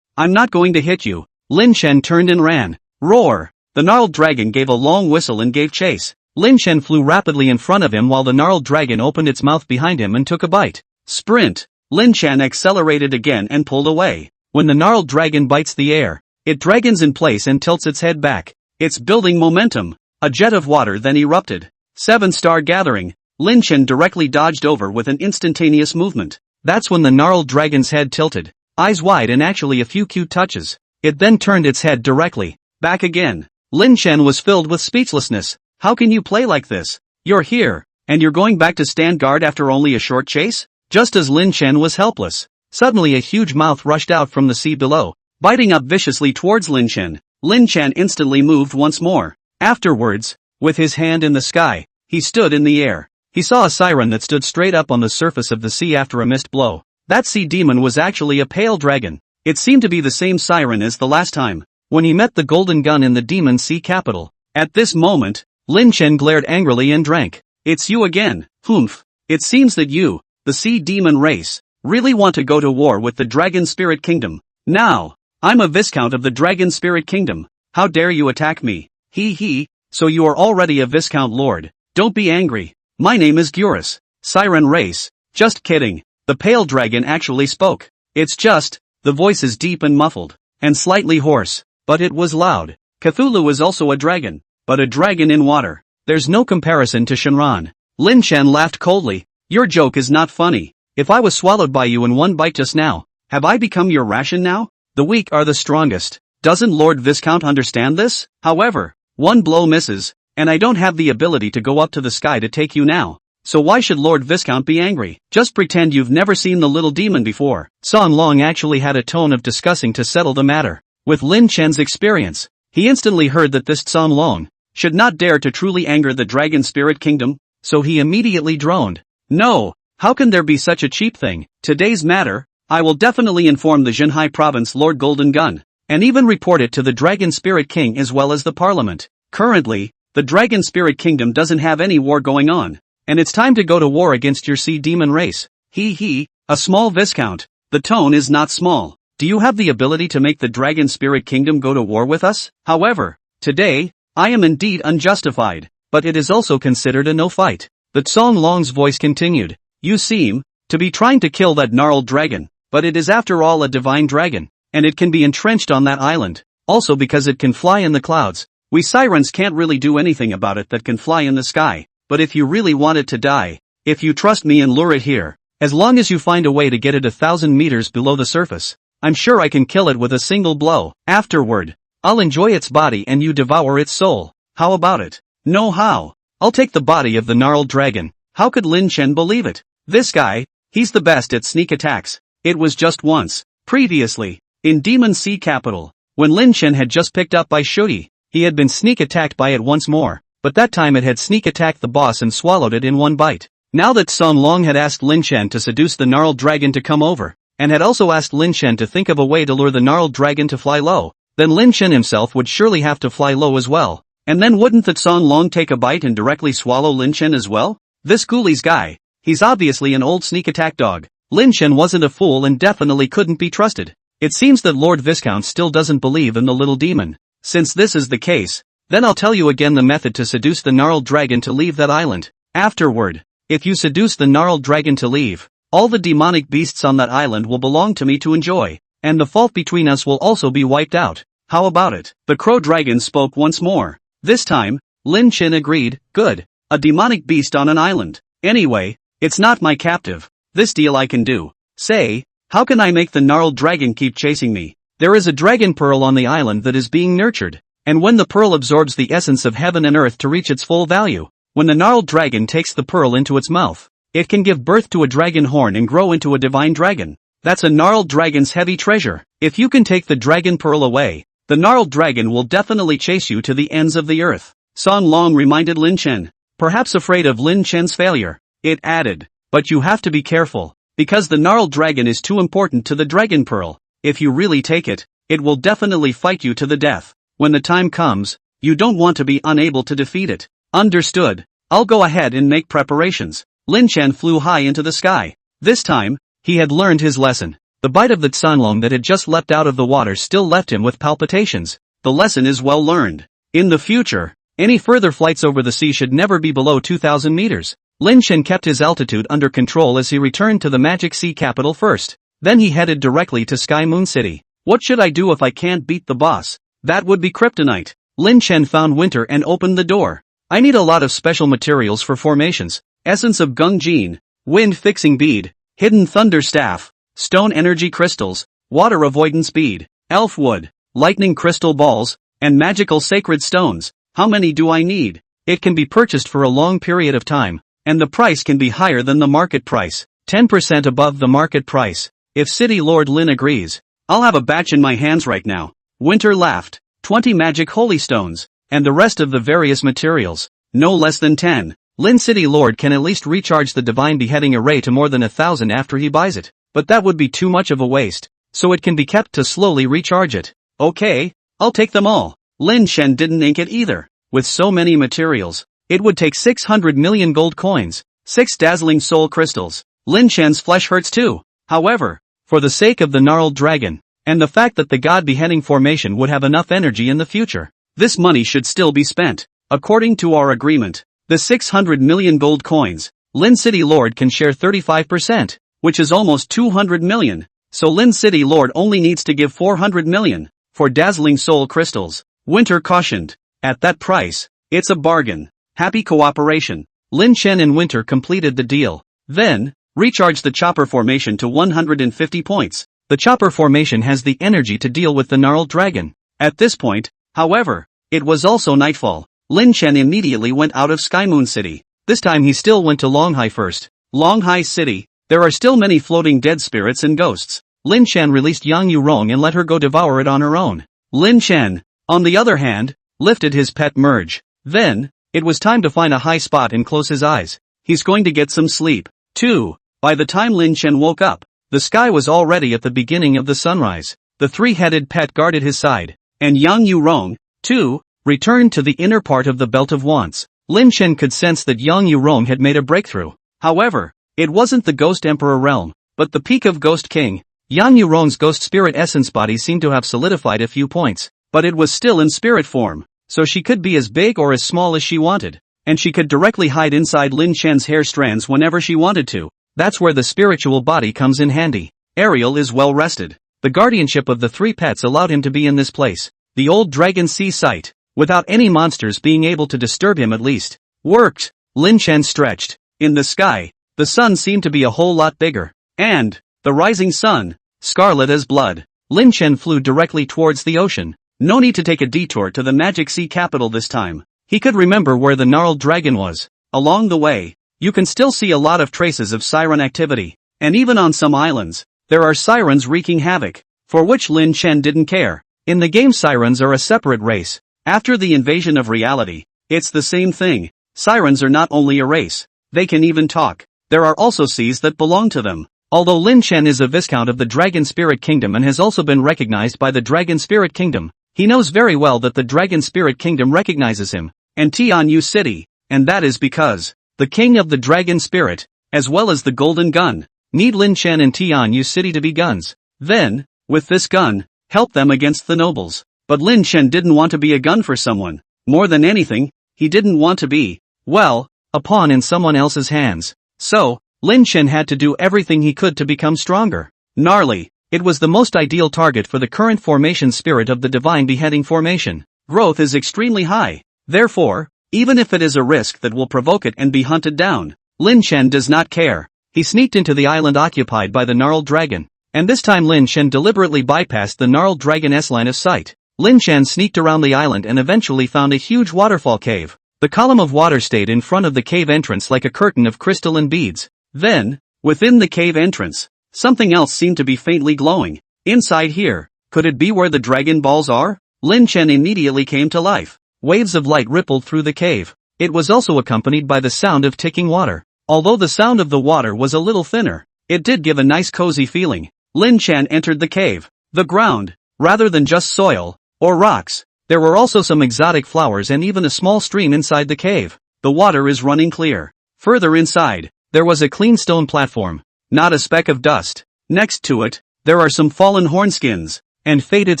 I'm not going to hit you. Lin Chen turned and ran. Roar! The gnarled dragon gave a long whistle and gave chase. Lin Chen flew rapidly in front of him while the gnarled dragon opened its mouth behind him and took a bite. Sprint! Lin Chen accelerated again and pulled away. When the gnarled dragon bites the air, it dragons in place and tilts its head back. It's building momentum. A jet of water then erupted. 7-star gathering. Lin Chen directly dodged over with an instantaneous movement. That's when the gnarled dragon's head tilted. Eyes wide and actually a few cute touches. It then turned its head directly back again. Lin Chen was filled with speechlessness. How can you play like this? You're here, and you're going back to stand guard after only a short chase? Just as Lin Chen was helpless. Suddenly a huge mouth rushed out from the sea below, biting up viciously towards Lin Chen. Lin Chen instantly moved once more. Afterwards, with his hand in the sky, he stood in the air. He saw a siren that stood straight up on the surface of the sea after a mist blow. That sea demon was actually a pale dragon. It seemed to be the same siren as the last time, when he met the golden gun in the demon sea capital. At this moment, Lin Chen glared angrily and drank. It's you again, Humph. It seems that you, the sea demon race, really want to go to war with the Dragon Spirit Kingdom. Now, I'm a Viscount of the Dragon Spirit Kingdom. How dare you attack me? He, so you are already a Viscount Lord. Don't be angry. My name is Gurus. Siren race. Just kidding. The pale dragon actually spoke. It's just, the voice is deep and muffled, and slightly hoarse, but it was loud. Cthulhu is also a dragon, but a dragon in water. There's no comparison to Shenron. Lin Chen laughed coldly. Your joke is not funny. If I was swallowed by you in one bite just now, have I become your ration now? The weak are the strongest. Doesn't Lord Viscount understand this? However, one blow misses, and I don't have the ability to go up to the sky to take you now. So why should Lord Viscount be angry? Just pretend you've never seen the little demon before. San Long actually had a tone of discussing to settle the matter. With Lin Chen's experience, he instantly heard that this San Long should not dare to truly anger the Dragon Spirit Kingdom, so he immediately droned. No, how can there be such a cheap thing? Today's matter, I will definitely inform the Zhenhai Province Lord Golden Gun, and even report it to the Dragon Spirit King as well as the Parliament. Currently, the Dragon Spirit Kingdom doesn't have any war going on, and it's time to go to war against your sea demon race. A small Viscount. The tone is not small. Do you have the ability to make the Dragon Spirit Kingdom go to war with us? However, today, I am indeed unjustified, but it is also considered a no fight. The Tsong Long's voice continued. You seem to be trying to kill that gnarled dragon, but it is after all a divine dragon, and it can be entrenched on that island. Also because it can fly in the clouds. We sirens can't really do anything about it that can fly in the sky, but if you really want it to die, if you trust me and lure it here, as long as you find a way to get it 1,000 meters below the surface, I'm sure I can kill it with a single blow. Afterward, I'll enjoy its body and you devour its soul. How about it? No how. I'll take the body of the gnarled dragon. How could Lin Chen believe it? This guy, he's the best at sneak attacks. It was just once, previously, in Demon Sea Capital, when Lin Chen had just picked up by Shudi. He had been sneak attacked by it once more, but that time it had sneak attacked the boss and swallowed it in one bite. Now that Sun Long had asked Lin Chen to seduce the gnarled dragon to come over, and had also asked Lin Chen to think of a way to lure the gnarled dragon to fly low, then Lin Chen himself would surely have to fly low as well. And then wouldn't that Sun Long take a bite and directly swallow Lin Chen as well? This Ghoulies guy, he's obviously an old sneak attack dog. Lin Chen wasn't a fool and definitely couldn't be trusted. It seems that Lord Viscount still doesn't believe in the little demon. Since this is the case, then I'll tell you again the method to seduce the gnarled dragon to leave that island. Afterward, if you seduce the gnarled dragon to leave, all the demonic beasts on that island will belong to me to enjoy, and the fault between us will also be wiped out. How about it? The crow dragon spoke once more. This time, Lin Chen agreed. Good. A demonic beast on an island. Anyway, it's not my captive. This deal I can do. Say, how can I make the gnarled dragon keep chasing me? There is a dragon pearl on the island that is being nurtured, and when the pearl absorbs the essence of heaven and earth to reach its full value, when the gnarled dragon takes the pearl into its mouth, it can give birth to a dragon horn and grow into a divine dragon. That's a gnarled dragon's heavy treasure. If you can take the dragon pearl away, the gnarled dragon will definitely chase you to the ends of the earth. San Long reminded Lin Chen, perhaps afraid of Lin Chen's failure. It added, but you have to be careful, because the gnarled dragon is too important to the dragon pearl. If you really take it, it will definitely fight you to the death. When the time comes, you don't want to be unable to defeat it. Understood. I'll go ahead and make preparations. Lin Chen flew high into the sky. This time, he had learned his lesson. The bite of the Tsanlong that had just leapt out of the water still left him with palpitations. The lesson is well learned. In the future, any further flights over the sea should never be below 2,000 meters. Lin Chen kept his altitude under control as he returned to the Magic Sea capital first. Then he headed directly to Sky Moon City. What should I do if I can't beat the boss? That would be kryptonite. Lin Chen found Winter and opened the door. I need a lot of special materials for formations. Essence of Gung Jin, Wind Fixing Bead, Hidden Thunder Staff, Stone Energy Crystals, Water Avoidance Bead, Elf Wood, Lightning Crystal Balls, and Magical Sacred Stones. How many do I need? It can be purchased for a long period of time, and the price can be higher than the market price, 10% above the market price. if City Lord Lin agrees. I'll have a batch in my hands right now. Winter laughed. 20 magic holy stones, and the rest of the various materials. No less than 10. Lin City Lord can at least recharge the divine beheading array to more than 1,000 after he buys it, but that would be too much of a waste, so it can be kept to slowly recharge it. Okay, I'll take them all. Lin Shen didn't ink it either. With so many materials, it would take 600 million gold coins, 6 dazzling soul crystals. Lin Shen's flesh hurts too. However, for the sake of the gnarled dragon, and the fact that the god beheading formation would have enough energy in the future, this money should still be spent. According to our agreement, the 600 million gold coins, Lin City Lord can share 35%, which is almost 200 million, so Lin City Lord only needs to give 400 million, for dazzling soul crystals. Winter cautioned. At that price, it's a bargain. Happy cooperation. Lin Shen and Winter completed the deal. Then, recharge the chopper formation to 150 points. The chopper formation has the energy to deal with the gnarled dragon. At this point, however, it was also nightfall. Lin Shen immediately went out of Skymoon City. This time he still went to Longhai first. Longhai City. There are still many floating dead spirits and ghosts. Lin Shen released Yang Yurong and let her go devour it on her own. Lin Shen, on the other hand, lifted his pet merge. Then, it was time to find a high spot and close his eyes. He's going to get some sleep. 2. By the time Lin Shen woke up, the sky was already at the beginning of the sunrise. The three-headed pet guarded his side, and Yang Yurong, 2, returned to the inner part of the Belt of Wants. Lin Shen could sense that Yang Yurong had made a breakthrough. However, it wasn't the Ghost Emperor realm, but the peak of Ghost King. Yang Yurong's ghost spirit essence body seemed to have solidified a few points, but it was still in spirit form, so she could be as big or as small as she wanted, and she could directly hide inside Lin Shen's hair strands whenever she wanted to. That's where the spiritual body comes in handy. Ariel is well rested. The guardianship of the 3 pets allowed him to be in this place, the old Dragon Sea site, without any monsters being able to disturb him at least. Worked. Lin Shen stretched. In the sky, the sun seemed to be a whole lot bigger. And, the rising sun, scarlet as blood. Lin Shen flew directly towards the ocean. No need to take a detour to the Magic Sea capital this time. He could remember where the gnarled dragon was. Along the way, you can still see a lot of traces of siren activity. And even on some islands, there are sirens wreaking havoc, for which Lin Shen didn't care. In the game, sirens are a separate race. After the invasion of reality, it's the same thing. Sirens are not only a race, they can even talk. There are also seas that belong to them. Although Lin Shen is a viscount of the Dragon Spirit Kingdom and has also been recognized by the Dragon Spirit Kingdom, he knows very well that the Dragon Spirit Kingdom recognizes him, and Tianyu City, and that is because the King of the Dragon Spirit, as well as the Golden Gun, need Lin Shen and Tianyu City to be guns. Then, with this gun, help them against the nobles. But Lin Shen didn't want to be a gun for someone. More than anything, he didn't want to be, well, a pawn in someone else's hands. So, Lin Shen had to do everything he could to become stronger. Gnarly. It was the most ideal target for the current formation spirit of the divine beheading formation. Growth is extremely high. Therefore, even if it is a risk that will provoke it and be hunted down, Lin Shen does not care. He sneaked into the island occupied by the gnarled dragon. And this time Lin Shen deliberately bypassed the gnarled dragon's line of sight. Lin Shen sneaked around the island and eventually found a huge waterfall cave. The column of water stayed in front of the cave entrance like a curtain of crystal and beads. Then, within the cave entrance, something else seemed to be faintly glowing. Inside here, could it be where the dragon balls are? Lin Shen immediately came to life. Waves of light rippled through the cave. It was also accompanied by the sound of ticking water. Although the sound of the water was a little thinner, it did give a nice cozy feeling. Lin Shen entered the cave. The ground, rather than just soil or rocks, there were also some exotic flowers and even a small stream inside the cave. The water is running clear. Further inside, there was a clean stone platform, not a speck of dust. Next to it, there are some fallen hornskins and faded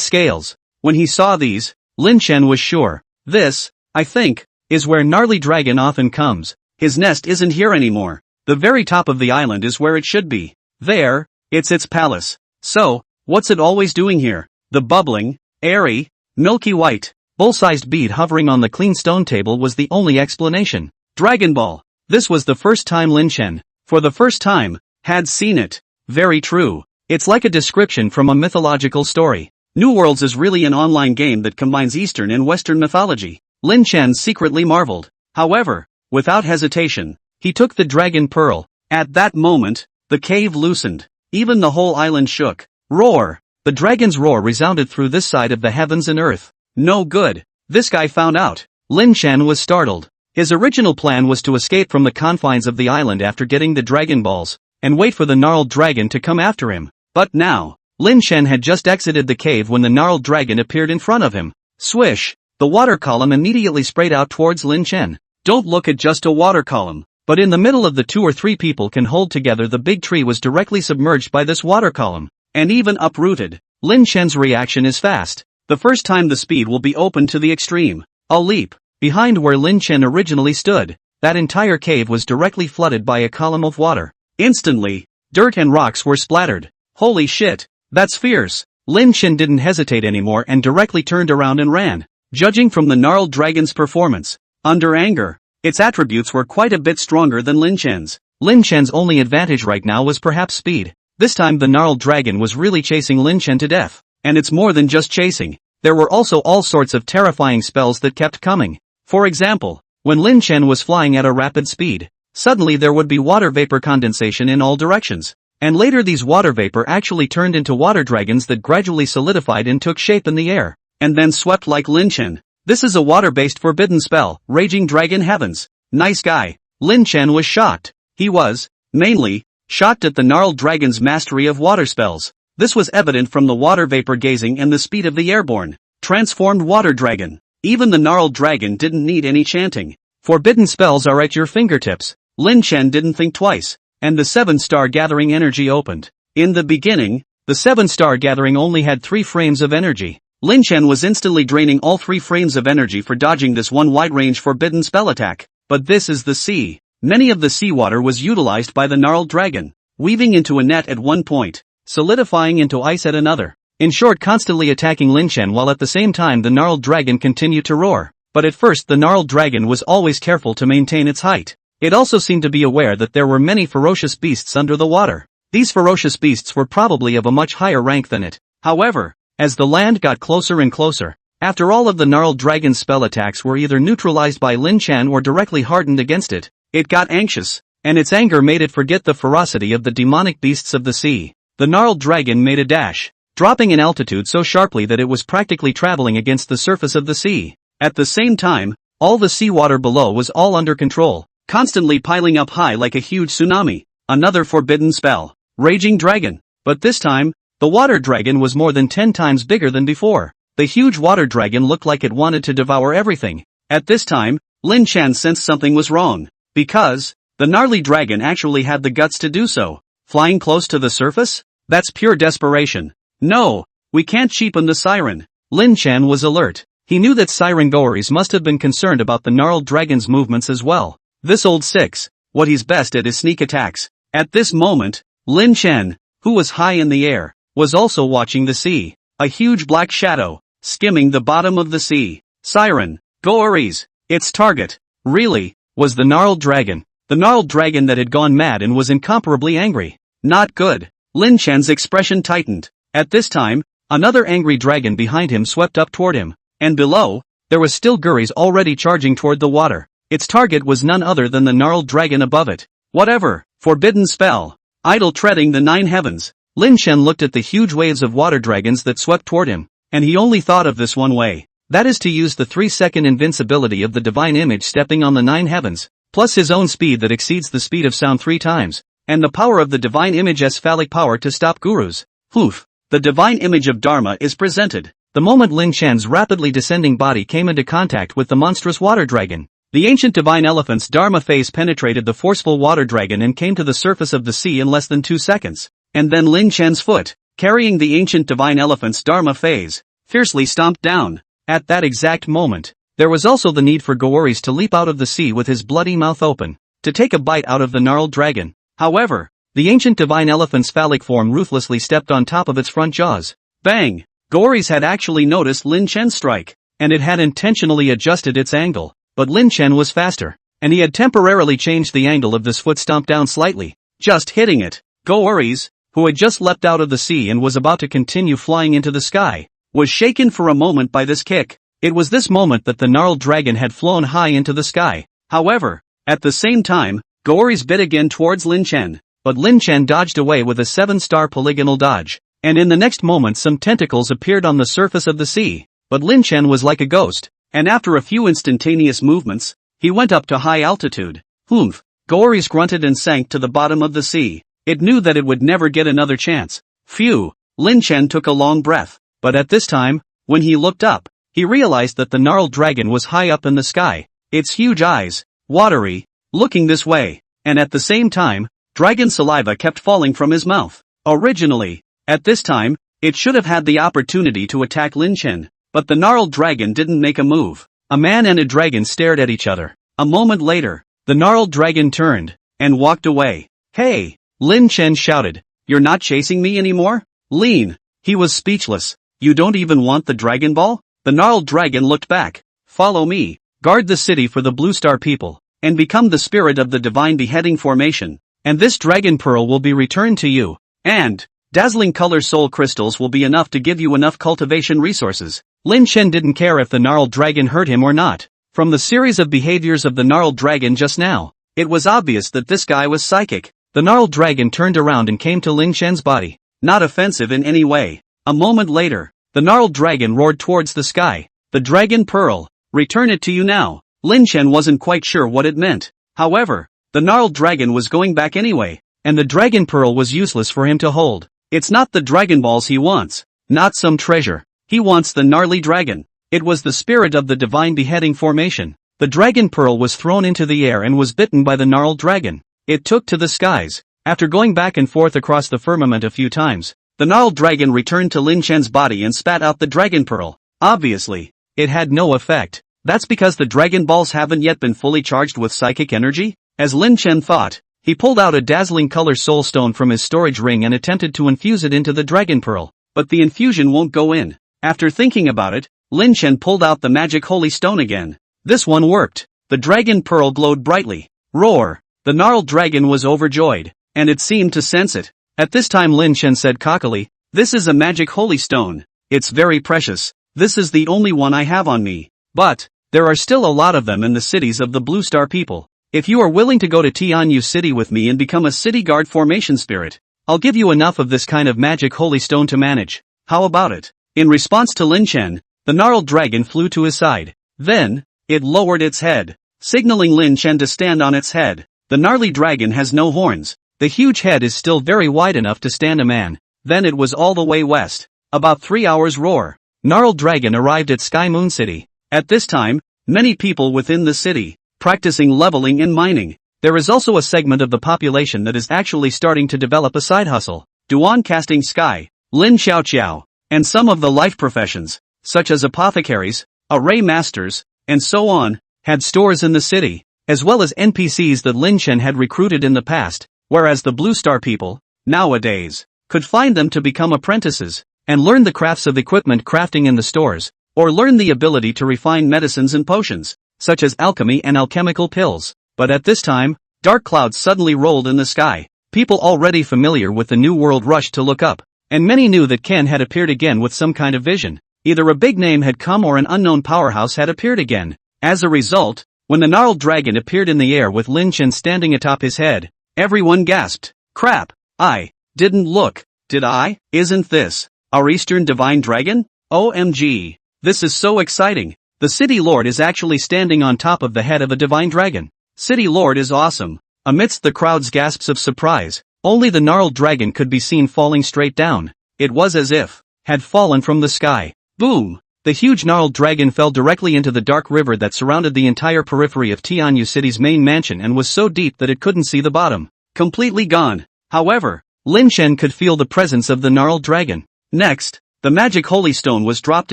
scales. When he saw these, Lin Shen was sure. This, I think, is where Gnarly Dragon often comes. His nest isn't here anymore. The very top of the island is where it should be. There, it's its palace. So, what's it always doing here? The bubbling, airy, milky white, bowl-sized bead hovering on the clean stone table was the only explanation. Dragon Ball. This was the first time Lin Shen, for the first time, had seen it. Very true. It's like a description from a mythological story. New Worlds is really an online game that combines Eastern and Western mythology. Lin Shen secretly marveled. However, without hesitation, he took the dragon pearl. At that moment, the cave loosened. Even the whole island shook. Roar! The dragon's roar resounded through this side of the heavens and earth. No good. This guy found out. Lin Chen was startled. His original plan was to escape from the confines of the island after getting the Dragon Balls, and wait for the gnarled dragon to come after him. But now, Lin Chen had just exited the cave when the gnarled dragon appeared in front of him. Swish! The water column immediately sprayed out towards Lin Chen. Don't look at just a water column. But in the middle of the 2 or 3 people can hold together, the big tree was directly submerged by this water column, and even uprooted. Lin Chen's reaction is fast. The first time the speed will be open to the extreme. A leap. Behind where Lin Chen originally stood, that entire cave was directly flooded by a column of water. Instantly, dirt and rocks were splattered. Holy shit, that's fierce. Lin Chen didn't hesitate anymore and directly turned around and ran. Judging from the gnarled dragon's performance, under anger, its attributes were quite a bit stronger than Lin Chen's. Lin Chen's only advantage right now was perhaps speed. This time the gnarled dragon was really chasing Lin Chen to death. And it's more than just chasing. There were also all sorts of terrifying spells that kept coming. For example, when Lin Chen was flying at a rapid speed, suddenly there would be water vapor condensation in all directions. And later these water vapor actually turned into water dragons that gradually solidified and took shape in the air, and then swept like Lin Chen. This is a water-based forbidden spell, Raging Dragon Heavens. Nice guy. Lin Chen was shocked. He was, mainly, shocked at the gnarled dragon's mastery of water spells. This was evident from the water vapor gazing and the speed of the airborne, transformed water dragon. Even the gnarled dragon didn't need any chanting. Forbidden spells are at your fingertips. Lin Chen didn't think twice, and the 7-star gathering energy opened. In the beginning, the 7-star gathering only had 3 frames of energy. Lin Chen was instantly draining all 3 frames of energy for dodging this one wide-range forbidden spell attack. But this is the sea. Many of the seawater was utilized by the gnarled dragon, weaving into a net at one point, solidifying into ice at another. In short, constantly attacking Lin Chen while at the same time the gnarled dragon continued to roar. But at first the gnarled dragon was always careful to maintain its height. It also seemed to be aware that there were many ferocious beasts under the water. These ferocious beasts were probably of a much higher rank than it. However, as the land got closer and closer, after all of the gnarled dragon's spell attacks were either neutralized by Lin Chen or directly hardened against it, it got anxious, and its anger made it forget the ferocity of the demonic beasts of the sea. The gnarled dragon made a dash, dropping in altitude so sharply that it was practically traveling against the surface of the sea. At the same time, all the seawater below was all under control, constantly piling up high like a huge tsunami. Another forbidden spell, Raging Dragon. But this time, the water dragon was more than 10 times bigger than before. The huge water dragon looked like it wanted to devour everything. At this time, Lin Chen sensed something was wrong, because the gnarly dragon actually had the guts to do so. Flying close to the surface? That's pure desperation. No, we can't cheapen the siren. Lin Chen was alert. He knew that siren goers must have been concerned about the gnarled dragon's movements as well. This old six, what he's best at is sneak attacks. At this moment, Lin Chen, who was high in the air, was also watching the sea. A huge black shadow, skimming the bottom of the sea. Siren, goeries, its target, really, was the gnarled dragon. The gnarled dragon that had gone mad and was incomparably angry. Not good. Lin Chen's expression tightened. At this time, another angry dragon behind him swept up toward him. And below, there was still goeries already charging toward the water. Its target was none other than the gnarled dragon above it. Whatever, forbidden spell, idle treading the 9 heavens. Lin Chen looked at the huge waves of water dragons that swept toward him, and he only thought of this one way. That is to use the 3-second invincibility of the divine image stepping on the 9 heavens, plus his own speed that exceeds the speed of sound 3 times, and the power of the divine image's phallic power to stop gurus. Poof! The divine image of Dharma is presented. The moment Lin Chen's rapidly descending body came into contact with the monstrous water dragon, the ancient divine elephant's Dharma phase penetrated the forceful water dragon and came to the surface of the sea in less than 2 seconds. And then Lin Chen's foot, carrying the ancient divine elephant's Dharma phase, fiercely stomped down. At that exact moment, there was also the need for goeries to leap out of the sea with his bloody mouth open, to take a bite out of the gnarled dragon. However, the ancient divine elephant's phallic form ruthlessly stepped on top of its front jaws. Bang! Goeries had actually noticed Lin Chen's strike, and it had intentionally adjusted its angle, but Lin Chen was faster, and he had temporarily changed the angle of this foot stomp down slightly, just hitting it. Goeries, who had just leapt out of the sea and was about to continue flying into the sky, was shaken for a moment by this kick. It was this moment that the gnarled dragon had flown high into the sky. However, at the same time, goeries bit again towards Lin Chen. but Lin Chen dodged away with a 7-star polygonal dodge. And in the next moment some tentacles appeared on the surface of the sea. But Lin Chen was like a ghost, and after a few instantaneous movements, he went up to high altitude. Humph! Goris grunted and sank to the bottom of the sea. It knew that it would never get another chance. Phew! Lin Chen took a long breath. But at this time, when he looked up, he realized that the gnarled dragon was high up in the sky, its huge eyes, watery, looking this way, and at the same time, dragon saliva kept falling from his mouth. Originally, at this time, it should have had the opportunity to attack Lin Chen, but the gnarled dragon didn't make a move. A man and a dragon stared at each other. A moment later, the gnarled dragon turned and walked away. Hey! Lin Chen shouted. You're not chasing me anymore? Lin! He was speechless. You don't even want the Dragon Ball? The gnarled dragon looked back. Follow me, guard the city for the Blue Star people, and become the spirit of the divine beheading formation, and this dragon pearl will be returned to you, and dazzling color soul crystals will be enough to give you enough cultivation resources. Lin Chen didn't care if the gnarled dragon hurt him or not. From the series of behaviors of the gnarled dragon just now, it was obvious that this guy was psychic. The gnarled dragon turned around and came to Lin Chen's body, not offensive in any way. A moment later, the gnarled dragon roared towards the sky. The dragon pearl, return it to you now. Lin Chen wasn't quite sure what it meant. However, the gnarled dragon was going back anyway, and the dragon pearl was useless for him to hold. It's not the Dragon Balls he wants, not some treasure. He wants the gnarly dragon. It was the spirit of the divine beheading formation. The dragon pearl was thrown into the air and was bitten by the gnarled dragon. It took to the skies. After going back and forth across the firmament a few times, the gnarled dragon returned to Lin Chen's body and spat out the dragon pearl. Obviously, it had no effect. That's because the Dragon Balls haven't yet been fully charged with psychic energy? As Lin Chen thought, he pulled out a dazzling color soul stone from his storage ring and attempted to infuse it into the dragon pearl, but the infusion won't go in. After thinking about it, Lin Chen pulled out the magic holy stone again. This one worked. The dragon pearl glowed brightly. Roar! The gnarled dragon was overjoyed, and it seemed to sense it. At this time Lin Chen said cockily, this is a magic holy stone. It's very precious. This is the only one I have on me. But there are still a lot of them in the cities of the Blue Star people. If you are willing to go to Tianyu City with me and become a city guard formation spirit, I'll give you enough of this kind of magic holy stone to manage. How about it? In response to Lin Chen, the gnarled dragon flew to his side. Then, it lowered its head, signaling Lin Chen to stand on its head. The gnarly dragon has no horns. The huge head is still very wide enough to stand a man. Then it was all the way west. About 3 hours roar. Gnarled dragon arrived at Sky Moon City. At this time, many people within the city, practicing leveling and mining. There is also a segment of the population that is actually starting to develop a side hustle. Duan Casting Sky, Lin Xiaoqiao, and some of the life professions, such as apothecaries, array masters, and so on, had stores in the city, as well as NPCs that Lin Chen had recruited in the past, whereas the Blue Star people, nowadays, could find them to become apprentices, and learn the crafts of equipment crafting in the stores, or learn the ability to refine medicines and potions, such as alchemy and alchemical pills. But at this time, dark clouds suddenly rolled in the sky. People already familiar with the New World rushed to look up, and many knew that Ken had appeared again with some kind of vision. Either a big name had come or an unknown powerhouse had appeared again. As a result, when the gnarled dragon appeared in the air with Lin Chen standing atop his head, everyone gasped. Crap! I didn't look, did I? Isn't this our Eastern Divine Dragon? OMG! This is so exciting! The City Lord is actually standing on top of the head of a divine dragon. City Lord is awesome. Amidst the crowd's gasps of surprise, only the gnarled dragon could be seen falling straight down. It was as if had fallen from the sky. Boom! The huge gnarled dragon fell directly into the dark river that surrounded the entire periphery of Tianyu City's main mansion and was so deep that it couldn't see the bottom. Completely gone. However, Lin Chen could feel the presence of the gnarled dragon. Next, the magic holy stone was dropped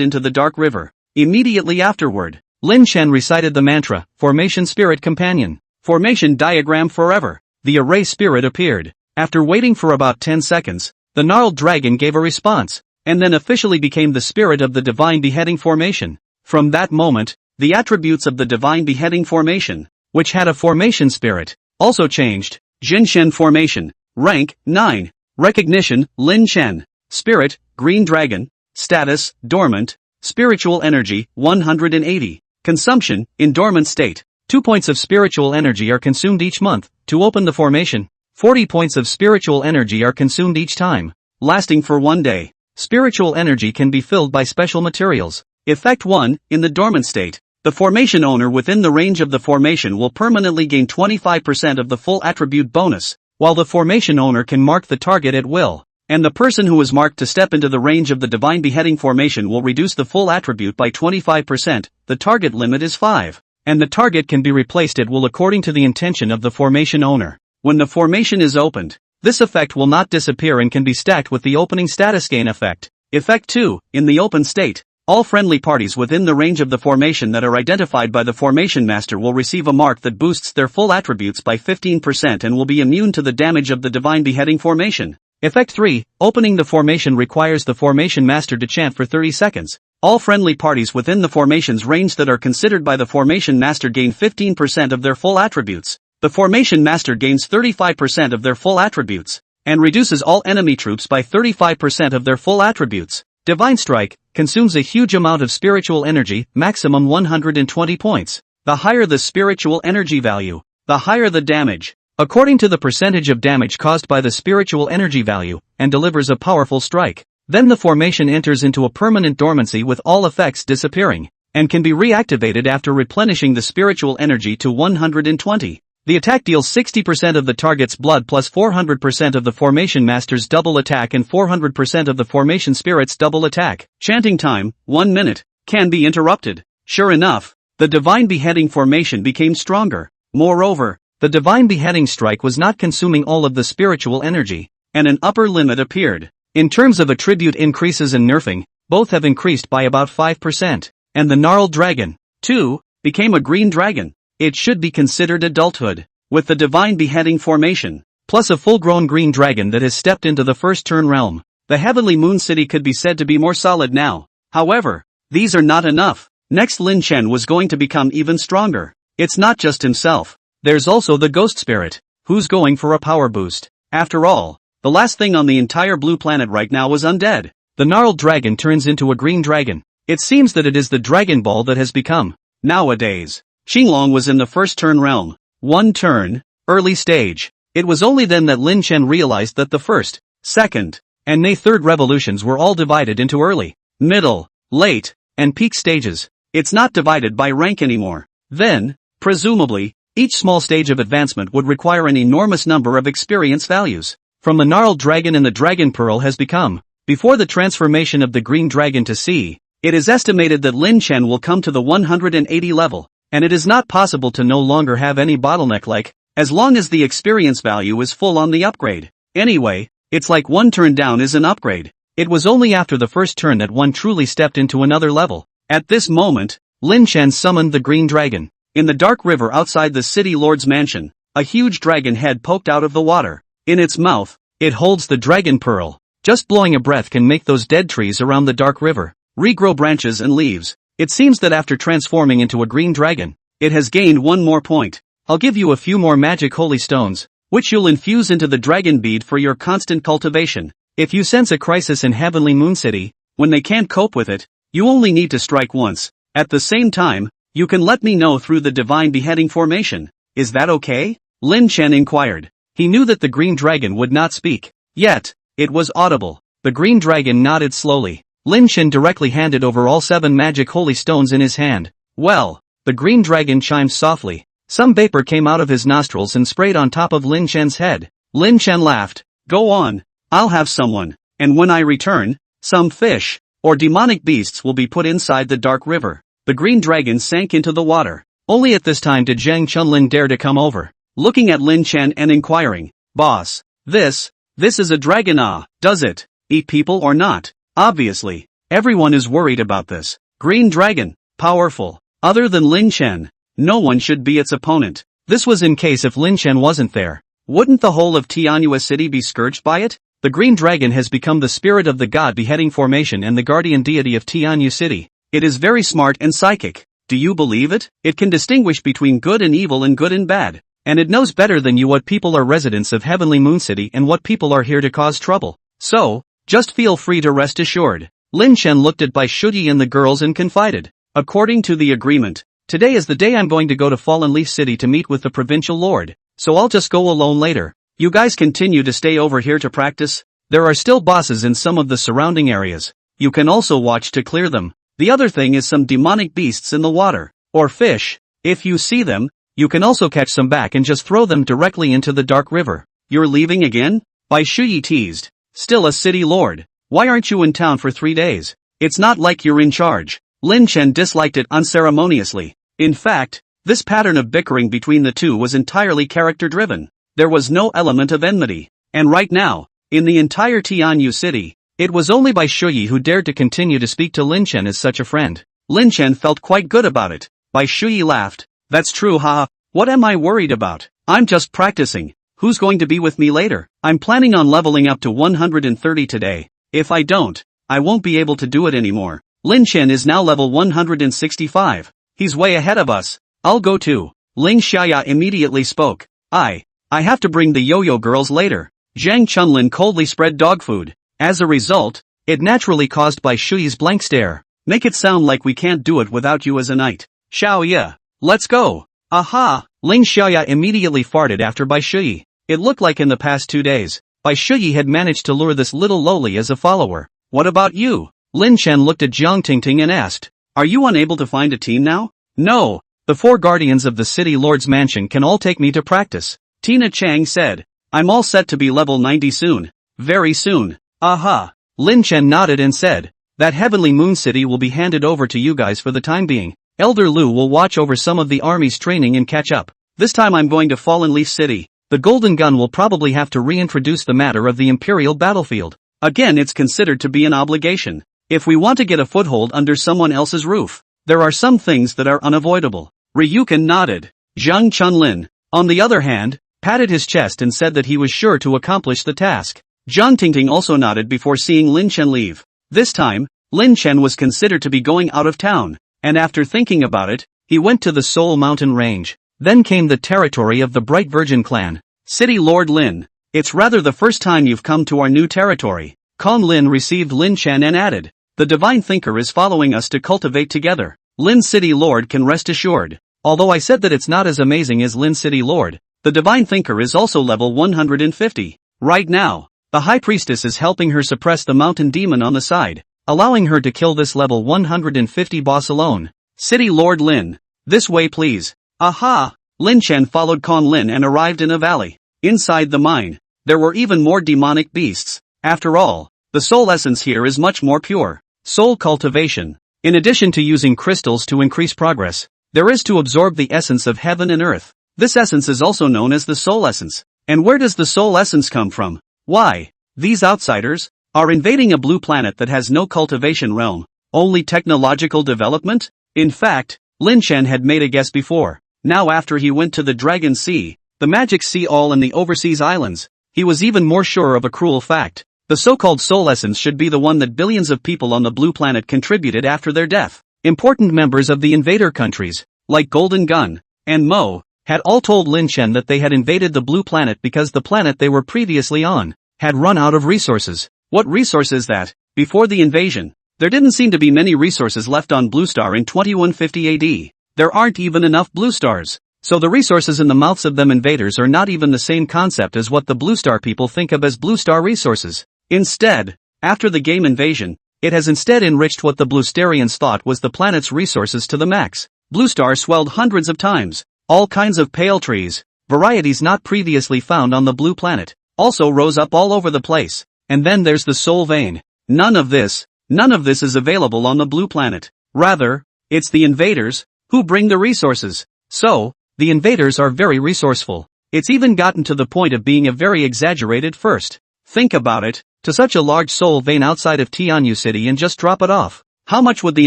into the dark river. Immediately afterward, Lin Chen recited the mantra, Formation Spirit Companion. Formation Diagram Forever. The array spirit appeared. After waiting for about 10 seconds, the gnarled dragon gave a response, and then officially became the spirit of the divine beheading formation. From that moment, the attributes of the divine beheading formation, which had a formation spirit, also changed. Jinshen Formation. Rank, 9. Recognition, Lin Chen. Spirit, Green Dragon. Status, Dormant. Spiritual Energy, 180. Consumption, in dormant state. 2 points of spiritual energy are consumed each month. To open the formation, 40 points of spiritual energy are consumed each time, lasting for 1 day. Spiritual energy can be filled by special materials. Effect 1, in the dormant state, the formation owner within the range of the formation will permanently gain 25% of the full attribute bonus, while the formation owner can mark the target at will. And the person who is marked to step into the range of the divine beheading formation will reduce the full attribute by 25%, the target limit is 5. And the target can be replaced at will according to the intention of the formation owner. When the formation is opened, this effect will not disappear and can be stacked with the opening status gain effect. Effect 2, in the open state, all friendly parties within the range of the formation that are identified by the formation master will receive a mark that boosts their full attributes by 15% and will be immune to the damage of the divine beheading formation. Effect 3, opening the formation requires the formation master to chant for 30 seconds. All friendly parties within the formation's range that are considered by the formation master gain 15% of their full attributes. The formation master gains 35% of their full attributes, and reduces all enemy troops by 35% of their full attributes. Divine Strike consumes a huge amount of spiritual energy, maximum 120 points. The higher the spiritual energy value, the higher the damage, according to the percentage of damage caused by the spiritual energy value, and delivers a powerful strike. Then the formation enters into a permanent dormancy with all effects disappearing, and can be reactivated after replenishing the spiritual energy to 120. The attack deals 60% of the target's blood plus 400% of the formation master's double attack and 400% of the formation spirit's double attack. Chanting time, 1 minute, can be interrupted. Sure enough, the divine beheading formation became stronger. Moreover, the divine beheading strike was not consuming all of the spiritual energy, and an upper limit appeared. In terms of attribute increases and nerfing, both have increased by about 5%, and the gnarled dragon, too, became a green dragon. It should be considered adulthood, with the divine beheading formation, plus a full-grown green dragon that has stepped into the first turn realm. The heavenly moon city could be said to be more solid now. However, these are not enough. Next, Lin Chen was going to become even stronger. It's not just himself. There's also the ghost spirit, who's going for a power boost. After all, the last thing on the entire blue planet right now was undead. The gnarled dragon turns into a green dragon. It seems that it is the Dragon Ball that has become. Nowadays, Qinglong was in the first turn realm. 1 turn, early stage. It was only then that Lin Chen realized that the first, second, and third revolutions were all divided into early, middle, late, and peak stages. It's not divided by rank anymore. Then, presumably, each small stage of advancement would require an enormous number of experience values. From the gnarled dragon and the dragon pearl has become, before the transformation of the green dragon to sea, it is estimated that Lin Chen will come to the 180 level. And it is not possible to no longer have any bottleneck as long as the experience value is full on the upgrade. Anyway, it's like 1 turn down is an upgrade. It was only after the first turn that one truly stepped into another level. At this moment, Lin Chen summoned the green dragon. In the dark river outside the city lord's mansion, a huge dragon head poked out of the water. In its mouth, it holds the dragon pearl. Just blowing a breath can make those dead trees around the dark river regrow branches and leaves. It seems that after transforming into a green dragon, it has gained 1 more point. I'll give you a few more magic holy stones, which you'll infuse into the dragon bead for your constant cultivation. If you sense a crisis in Heavenly Moon City, when they can't cope with it, you only need to strike once. At the same time, you can let me know through the divine beheading formation. Is that okay? Lin Chen inquired. He knew that the green dragon would not speak. Yet, it was audible. The green dragon nodded slowly. Lin Chen directly handed over all 7 magic holy stones in his hand. Well, the green dragon chimed softly. Some vapor came out of his nostrils and sprayed on top of Lin Chen's head. Lin Chen laughed. Go on. I'll have someone. And when I return, some fish, or demonic beasts will be put inside the dark river. The green dragon sank into the water. Only at this time did Zhang Chunlin dare to come over, looking at Lin Chen and inquiring, Boss, this is a dragon does it eat people or not? Obviously, everyone is worried about this. Green dragon, powerful. Other than Lin Chen, no one should be its opponent. This was in case if Lin Chen wasn't there. Wouldn't the whole of Tianhua City be scourged by it? The green dragon has become the spirit of the god beheading formation and the guardian deity of Tianhua City. It is very smart and psychic. Do you believe it? It can distinguish between good and evil and good and bad. And it knows better than you what people are residents of Heavenly Moon City and what people are here to cause trouble. So, just feel free to rest assured. Lin Chen looked at Bai Shuyi and the girls and confided. According to the agreement, today is the day I'm going to go to Fallen Leaf City to meet with the provincial lord, so I'll just go alone later. You guys continue to stay over here to practice? There are still bosses in some of the surrounding areas. You can also watch to clear them. The other thing is some demonic beasts in the water. Or fish. If you see them, you can also catch some back and just throw them directly into the dark river. You're leaving again? Bai Shuyi teased. Still a city lord. Why aren't you in town for 3 days? It's not like you're in charge. Lin Chen disliked it unceremoniously. In fact, this pattern of bickering between the two was entirely character-driven. There was no element of enmity. And right now, in the entire Tianyu city, it was only Bai Shuyi who dared to continue to speak to Lin Chen as such a friend. Lin Chen felt quite good about it. Bai Shuyi laughed. That's true, haha. What am I worried about? I'm just practicing. Who's going to be with me later? I'm planning on leveling up to 130 today. If I don't, I won't be able to do it anymore. Lin Chen is now level 165. He's way ahead of us. I'll go too. Ling Xiaya immediately spoke. I have to bring the yo-yo girls later. Zhang Chunlin coldly spread dog food. As a result, it naturally caused Bai Shuyi's blank stare. Make it sound like we can't do it without you as a knight. Xiao Ye. Let's go. Aha! Ling Xiaya immediately farted after Bai Shuyi. It looked like in the past 2 days, Bai Shuyi had managed to lure this little lowly as a follower. What about you? Lin Chen looked at Jiang Tingting and asked. Are you unable to find a team now? No. The 4 guardians of the city lord's mansion can all take me to practice. Tina Chang said. I'm all set to be level 90 soon. Very soon. Aha. Lin Chen nodded and said. That heavenly moon city will be handed over to you guys for the time being. Elder Lu will watch over some of the army's training and catch up. This time I'm going to Fallen Leaf City. The Golden Gun will probably have to reintroduce the matter of the Imperial battlefield. Again, it's considered to be an obligation. If we want to get a foothold under someone else's roof, there are some things that are unavoidable. Ryukin nodded. Zhang Chunlin, on the other hand, patted his chest and said that he was sure to accomplish the task. Jiang Tingting also nodded before seeing Lin Chen leave. This time, Lin Chen was considered to be going out of town, and after thinking about it, he went to the Soul Mountain Range. Then came the territory of the Bright Virgin clan. City Lord Lin, it's rather the first time you've come to our new territory. Kong Lin received Lin Chen and added, the Divine Thinker is following us to cultivate together. Lin City Lord can rest assured. Although I said that it's not as amazing as Lin City Lord, the Divine Thinker is also level 150. Right now, the High Priestess is helping her suppress the mountain demon on the side, allowing her to kill this level 150 boss alone. City Lord Lin, this way please. Aha! Lin Chen followed Kong Lin and arrived in a valley. Inside the mine, there were even more demonic beasts. After all, the soul essence here is much more pure. Soul cultivation. In addition to using crystals to increase progress, there is to absorb the essence of heaven and earth. This essence is also known as the soul essence. And where does the soul essence come from? Why? These outsiders are invading a blue planet that has no cultivation realm, only technological development? In fact, Lin Chen had made a guess before. Now after he went to the Dragon Sea, the Magic Sea all in the overseas islands, he was even more sure of a cruel fact. The so-called soul essence should be the one that billions of people on the blue planet contributed after their death. Important members of the invader countries, like Golden Gun and Mo, had all told Lin Chen that they had invaded the blue planet because the planet they were previously on had run out of resources. What resource is that? Before the invasion, there didn't seem to be many resources left on Blue Star in 2150 AD. There aren't even enough blue stars. So the resources in the mouths of them invaders are not even the same concept as what the Blue Star people think of as Blue Star resources. Instead, after the game invasion, it has instead enriched what the Bluestarians thought was the planet's resources to the max. Blue Star swelled hundreds of times. All kinds of pale trees, varieties not previously found on the blue planet, also rose up all over the place. And then there's the soul vein. None of this is available on the blue planet. Rather, it's the invaders who bring the resources. So, the invaders are very resourceful. It's even gotten to the point of being a very exaggerated first. Think about it, to such a large soul vein outside of Tianyu City and just drop it off. How much would the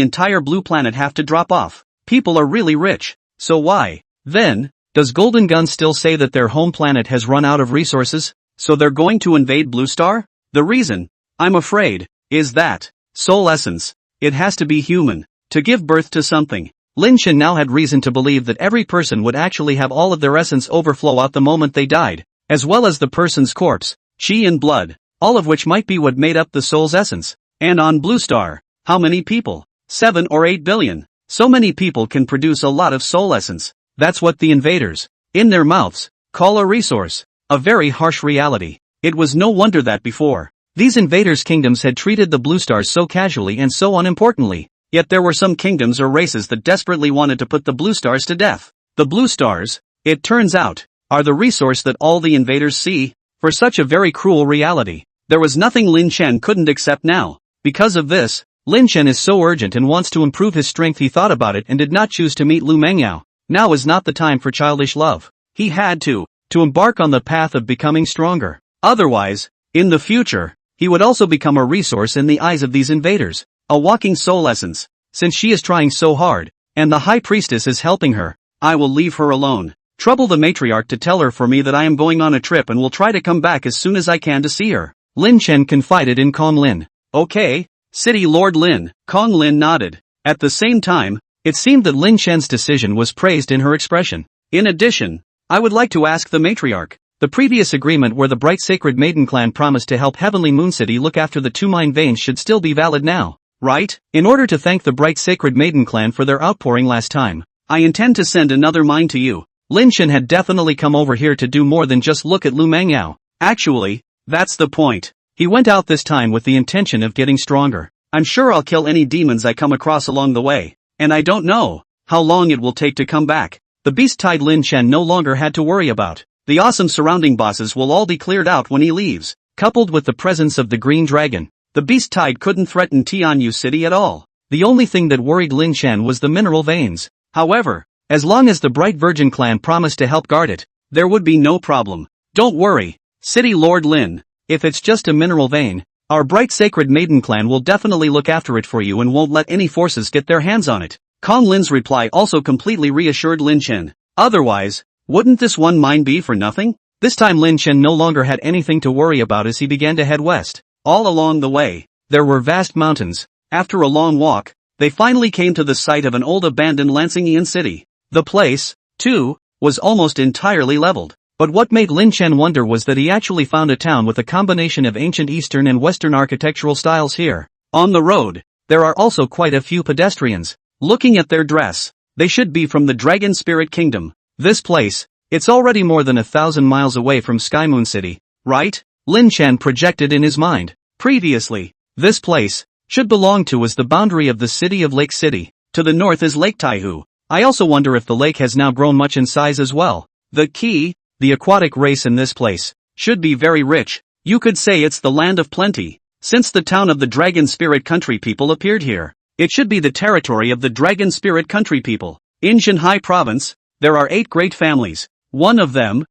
entire blue planet have to drop off? People are really rich. So why? Then, does Golden Gun still say that their home planet has run out of resources, so they're going to invade Blue Star? The reason, I'm afraid, is that soul essence. It has to be human to give birth to something. Lin Chen now had reason to believe that every person would actually have all of their essence overflow out the moment they died, as well as the person's corpse, chi and blood, all of which might be what made up the soul's essence. And on Blue Star, how many people? 7 or 8 billion. So many people can produce a lot of soul essence. That's what the invaders, in their mouths, call a resource. A very harsh reality. It was no wonder that before, these invaders' kingdoms had treated the blue stars so casually and so unimportantly, yet there were some kingdoms or races that desperately wanted to put the blue stars to death. The blue stars, it turns out, are the resource that all the invaders see. For such a very cruel reality, there was nothing Lin Chen couldn't accept now. Because of this, Lin Chen is so urgent and wants to improve his strength. He thought about it and did not choose to meet Lu Mengyao. Now is not the time for childish love. He had to embark on the path of becoming stronger. Otherwise, in the future, he would also become a resource in the eyes of these invaders, a walking soul essence. Since she is trying so hard, and the High Priestess is helping her, I will leave her alone. Trouble the matriarch to tell her for me that I am going on a trip and will try to come back as soon as I can to see her. Lin Chen confided in Kong Lin. Okay, City Lord Lin. Kong Lin nodded. At the same time, it seemed that Lin Chen's decision was praised in her expression. In addition, I would like to ask the matriarch. The previous agreement where the Bright Sacred Maiden clan promised to help Heavenly Moon City look after the 2 mine veins should still be valid now, right? In order to thank the Bright Sacred Maiden clan for their outpouring last time, I intend to send another mine to you. Lin Chen had definitely come over here to do more than just look at Lu Mengyao. Actually, that's the point. He went out this time with the intention of getting stronger. I'm sure I'll kill any demons I come across along the way, and I don't know how long it will take to come back. The beast-tide Lin Chen no longer had to worry about. The awesome surrounding bosses will all be cleared out when he leaves. Coupled with the presence of the green dragon, the beast tide couldn't threaten Tianyu City at all. The only thing that worried Lin Chen was the mineral veins. However, as long as the Bright Virgin clan promised to help guard it, there would be no problem. Don't worry, City Lord Lin. If it's just a mineral vein, our Bright Sacred Maiden clan will definitely look after it for you and won't let any forces get their hands on it. Kong Lin's reply also completely reassured Lin Chen. Otherwise, wouldn't this one mine be for nothing? This time Lin Chen no longer had anything to worry about as he began to head west. All along the way, there were vast mountains. After a long walk, they finally came to the site of an old abandoned Lansingyan city. The place, too, was almost entirely leveled. But what made Lin Chen wonder was that he actually found a town with a combination of ancient Eastern and Western architectural styles here. On the road, there are also quite a few pedestrians. Looking at their dress, they should be from the Dragon Spirit Kingdom. This place, it's already more than 1,000 miles away from Sky Moon City, right? Lin Chen projected in his mind. Previously, this place should belong to as the boundary of the city of Lake City. To the north is Lake Taihu. I also wonder if the lake has now grown much in size as well. The aquatic race in this place should be very rich. You could say it's the land of plenty. Since the town of the Dragon Spirit Country people appeared here, it should be the territory of the Dragon Spirit Country people. In Shanghai Province, there are 8 great families. One of them,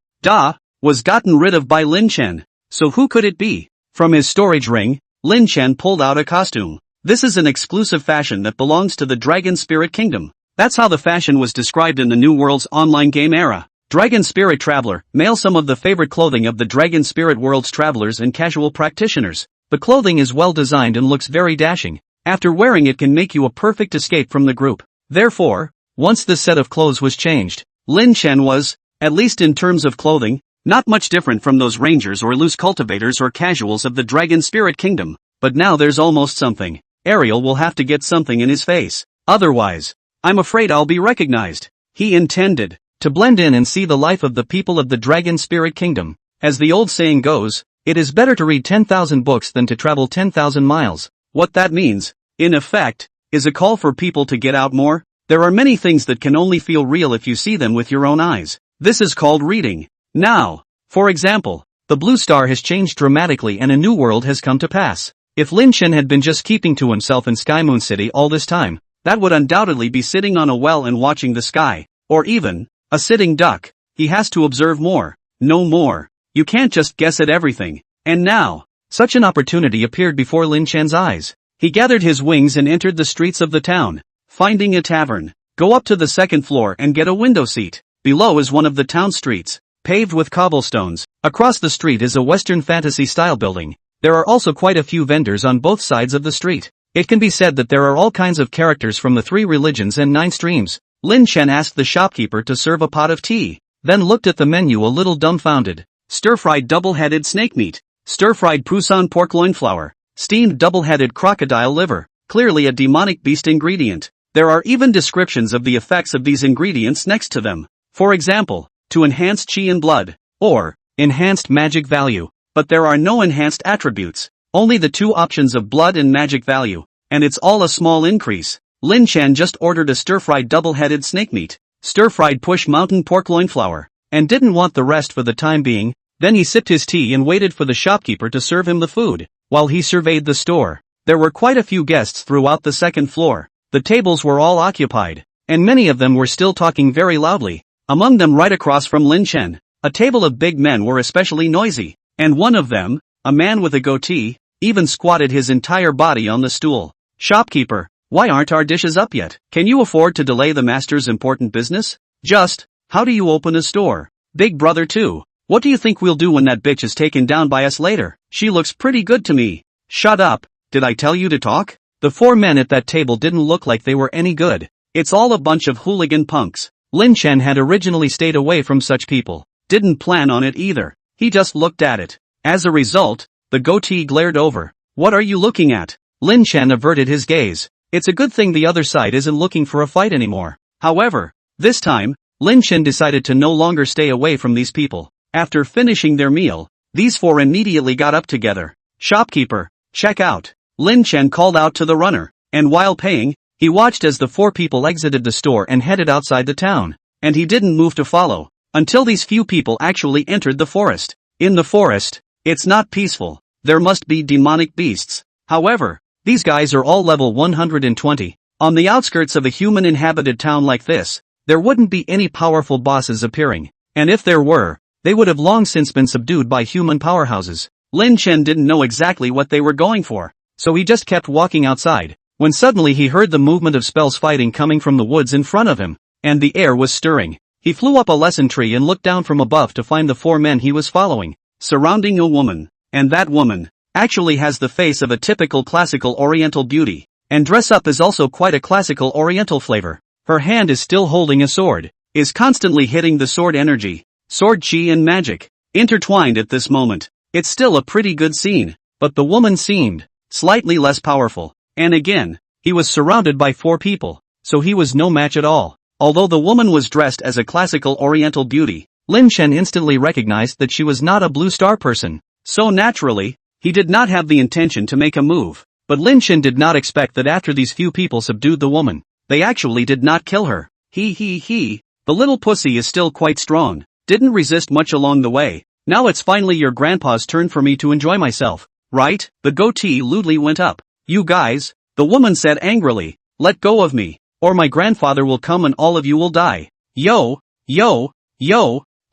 was gotten rid of by Lin Chen. So who could it be? From his storage ring, Lin Chen pulled out a costume. This is an exclusive fashion that belongs to the Dragon Spirit Kingdom. That's how the fashion was described in the New World's online game era. Dragon Spirit Traveler, mail some of the favorite clothing of the Dragon Spirit World's travelers and casual practitioners. The clothing is well designed and looks very dashing. After wearing it can make you a perfect escape from the group. Therefore, once this set of clothes was changed, Lin Chen was, at least in terms of clothing, not much different from those rangers or loose cultivators or casuals of the Dragon Spirit Kingdom. But now there's almost something. Ariel will have to get something in his face. Otherwise, I'm afraid I'll be recognized. He intended to blend in and see the life of the people of the Dragon Spirit Kingdom. As the old saying goes, it is better to read 10,000 books than to travel 10,000 miles. What that means, in effect, is a call for people to get out more. There are many things that can only feel real if you see them with your own eyes. This is called reading. Now, for example, the blue star has changed dramatically and a new world has come to pass. If Lin Chen had been just keeping to himself in Sky Moon City all this time, that would undoubtedly be sitting on a well and watching the sky, or even a sitting duck. He has to observe more. No more. You can't just guess at everything. And now, such an opportunity appeared before Lin Chen's eyes. He gathered his wings and entered the streets of the town. Finding a tavern. Go up to the second floor and get a window seat. Below is one of the town streets, paved with cobblestones. Across the street is a Western fantasy-style building. There are also quite a few vendors on both sides of the street. It can be said that there are all kinds of characters from the 3 religions and 9 streams. Lin Chen asked the shopkeeper to serve a pot of tea, then looked at the menu a little dumbfounded. Stir-fried double-headed snake meat, stir-fried Pusan pork loin flour, steamed double-headed crocodile liver, clearly a demonic beast ingredient. There are even descriptions of the effects of these ingredients next to them. For example, to enhance qi in blood, or enhanced magic value. But there are no enhanced attributes, only the two options of blood and magic value, and it's all a small increase. Lin Chen just ordered a stir-fried double-headed snake meat, stir-fried push mountain pork loin flour, and didn't want the rest for the time being. Then he sipped his tea and waited for the shopkeeper to serve him the food. While he surveyed the store, there were quite a few guests throughout the second floor. The tables were all occupied, and many of them were still talking very loudly. Among them, right across from Lin Chen, a table of big men were especially noisy, and one of them, a man with a goatee, even squatted his entire body on the stool. "Shopkeeper, why aren't our dishes up yet? Can you afford to delay the master's important business? Just, how do you open a store? Big brother too. What do you think we'll do when that bitch is taken down by us later? She looks pretty good to me." "Shut up, did I tell you to talk?" The four men at that table didn't look like they were any good. It's all a bunch of hooligan punks. Lin Chen had originally stayed away from such people. Didn't plan on it either. He just looked at it. As a result, the goatee glared over. "What are you looking at?" Lin Chen averted his gaze. It's a good thing the other side isn't looking for a fight anymore. However, this time, Lin Chen decided to no longer stay away from these people. After finishing their meal, these four immediately got up together. "Shopkeeper, check out," Lin Chen called out to the runner, and while paying, he watched as the four people exited the store and headed outside the town. And he didn't move to follow, until these few people actually entered the forest. In the forest, it's not peaceful. There must be demonic beasts. However, these guys are all level 120. On the outskirts of a human-inhabited town like this, there wouldn't be any powerful bosses appearing. And if there were, they would have long since been subdued by human powerhouses. Lin Chen didn't know exactly what they were going for, so he just kept walking outside, when suddenly he heard the movement of spells fighting coming from the woods in front of him, and the air was stirring. He flew up a lesson tree and looked down from above to find the four men he was following, surrounding a woman, and that woman actually has the face of a typical classical oriental beauty, and dress up is also quite a classical oriental flavor. Her hand is still holding a sword, is constantly hitting the sword energy. Sword chi and magic, intertwined at this moment. It's still a pretty good scene, but the woman seemed slightly less powerful, and again, he was surrounded by four people, so he was no match at all. Although the woman was dressed as a classical oriental beauty, Lin Chen instantly recognized that she was not a blue star person, so naturally, he did not have the intention to make a move. But Lin Chen did not expect that after these few people subdued the woman, they actually did not kill her. The little pussy is still quite strong. Didn't resist much along the way. Now it's finally your grandpa's turn for me to enjoy myself, right? The goatee lewdly went up. "You guys," the woman said angrily, "let go of me, or my grandfather will come and all of you will die." Yo,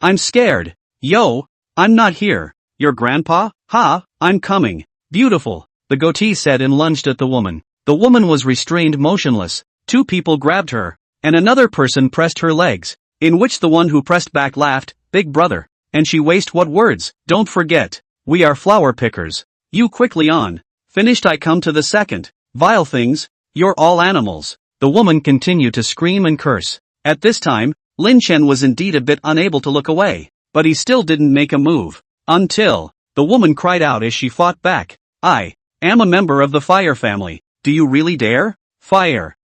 I'm scared. Yo, I'm not here. Your grandpa? Ha, I'm coming. Beautiful, the goatee said and lunged at the woman. The woman was restrained motionless. Two people grabbed her, and another person pressed her legs. In which the one who pressed back laughed, "Big brother." And she waste what words? "Don't forget, we are flower pickers. You quickly on. Finished I come to the second. Vile things, you're all animals." The woman continued to scream and curse. At this time, Lin Chen was indeed a bit unable to look away, but he still didn't make a move. Until, the woman cried out as she fought back, "I am a member of the Fire family. Do you really dare? Fire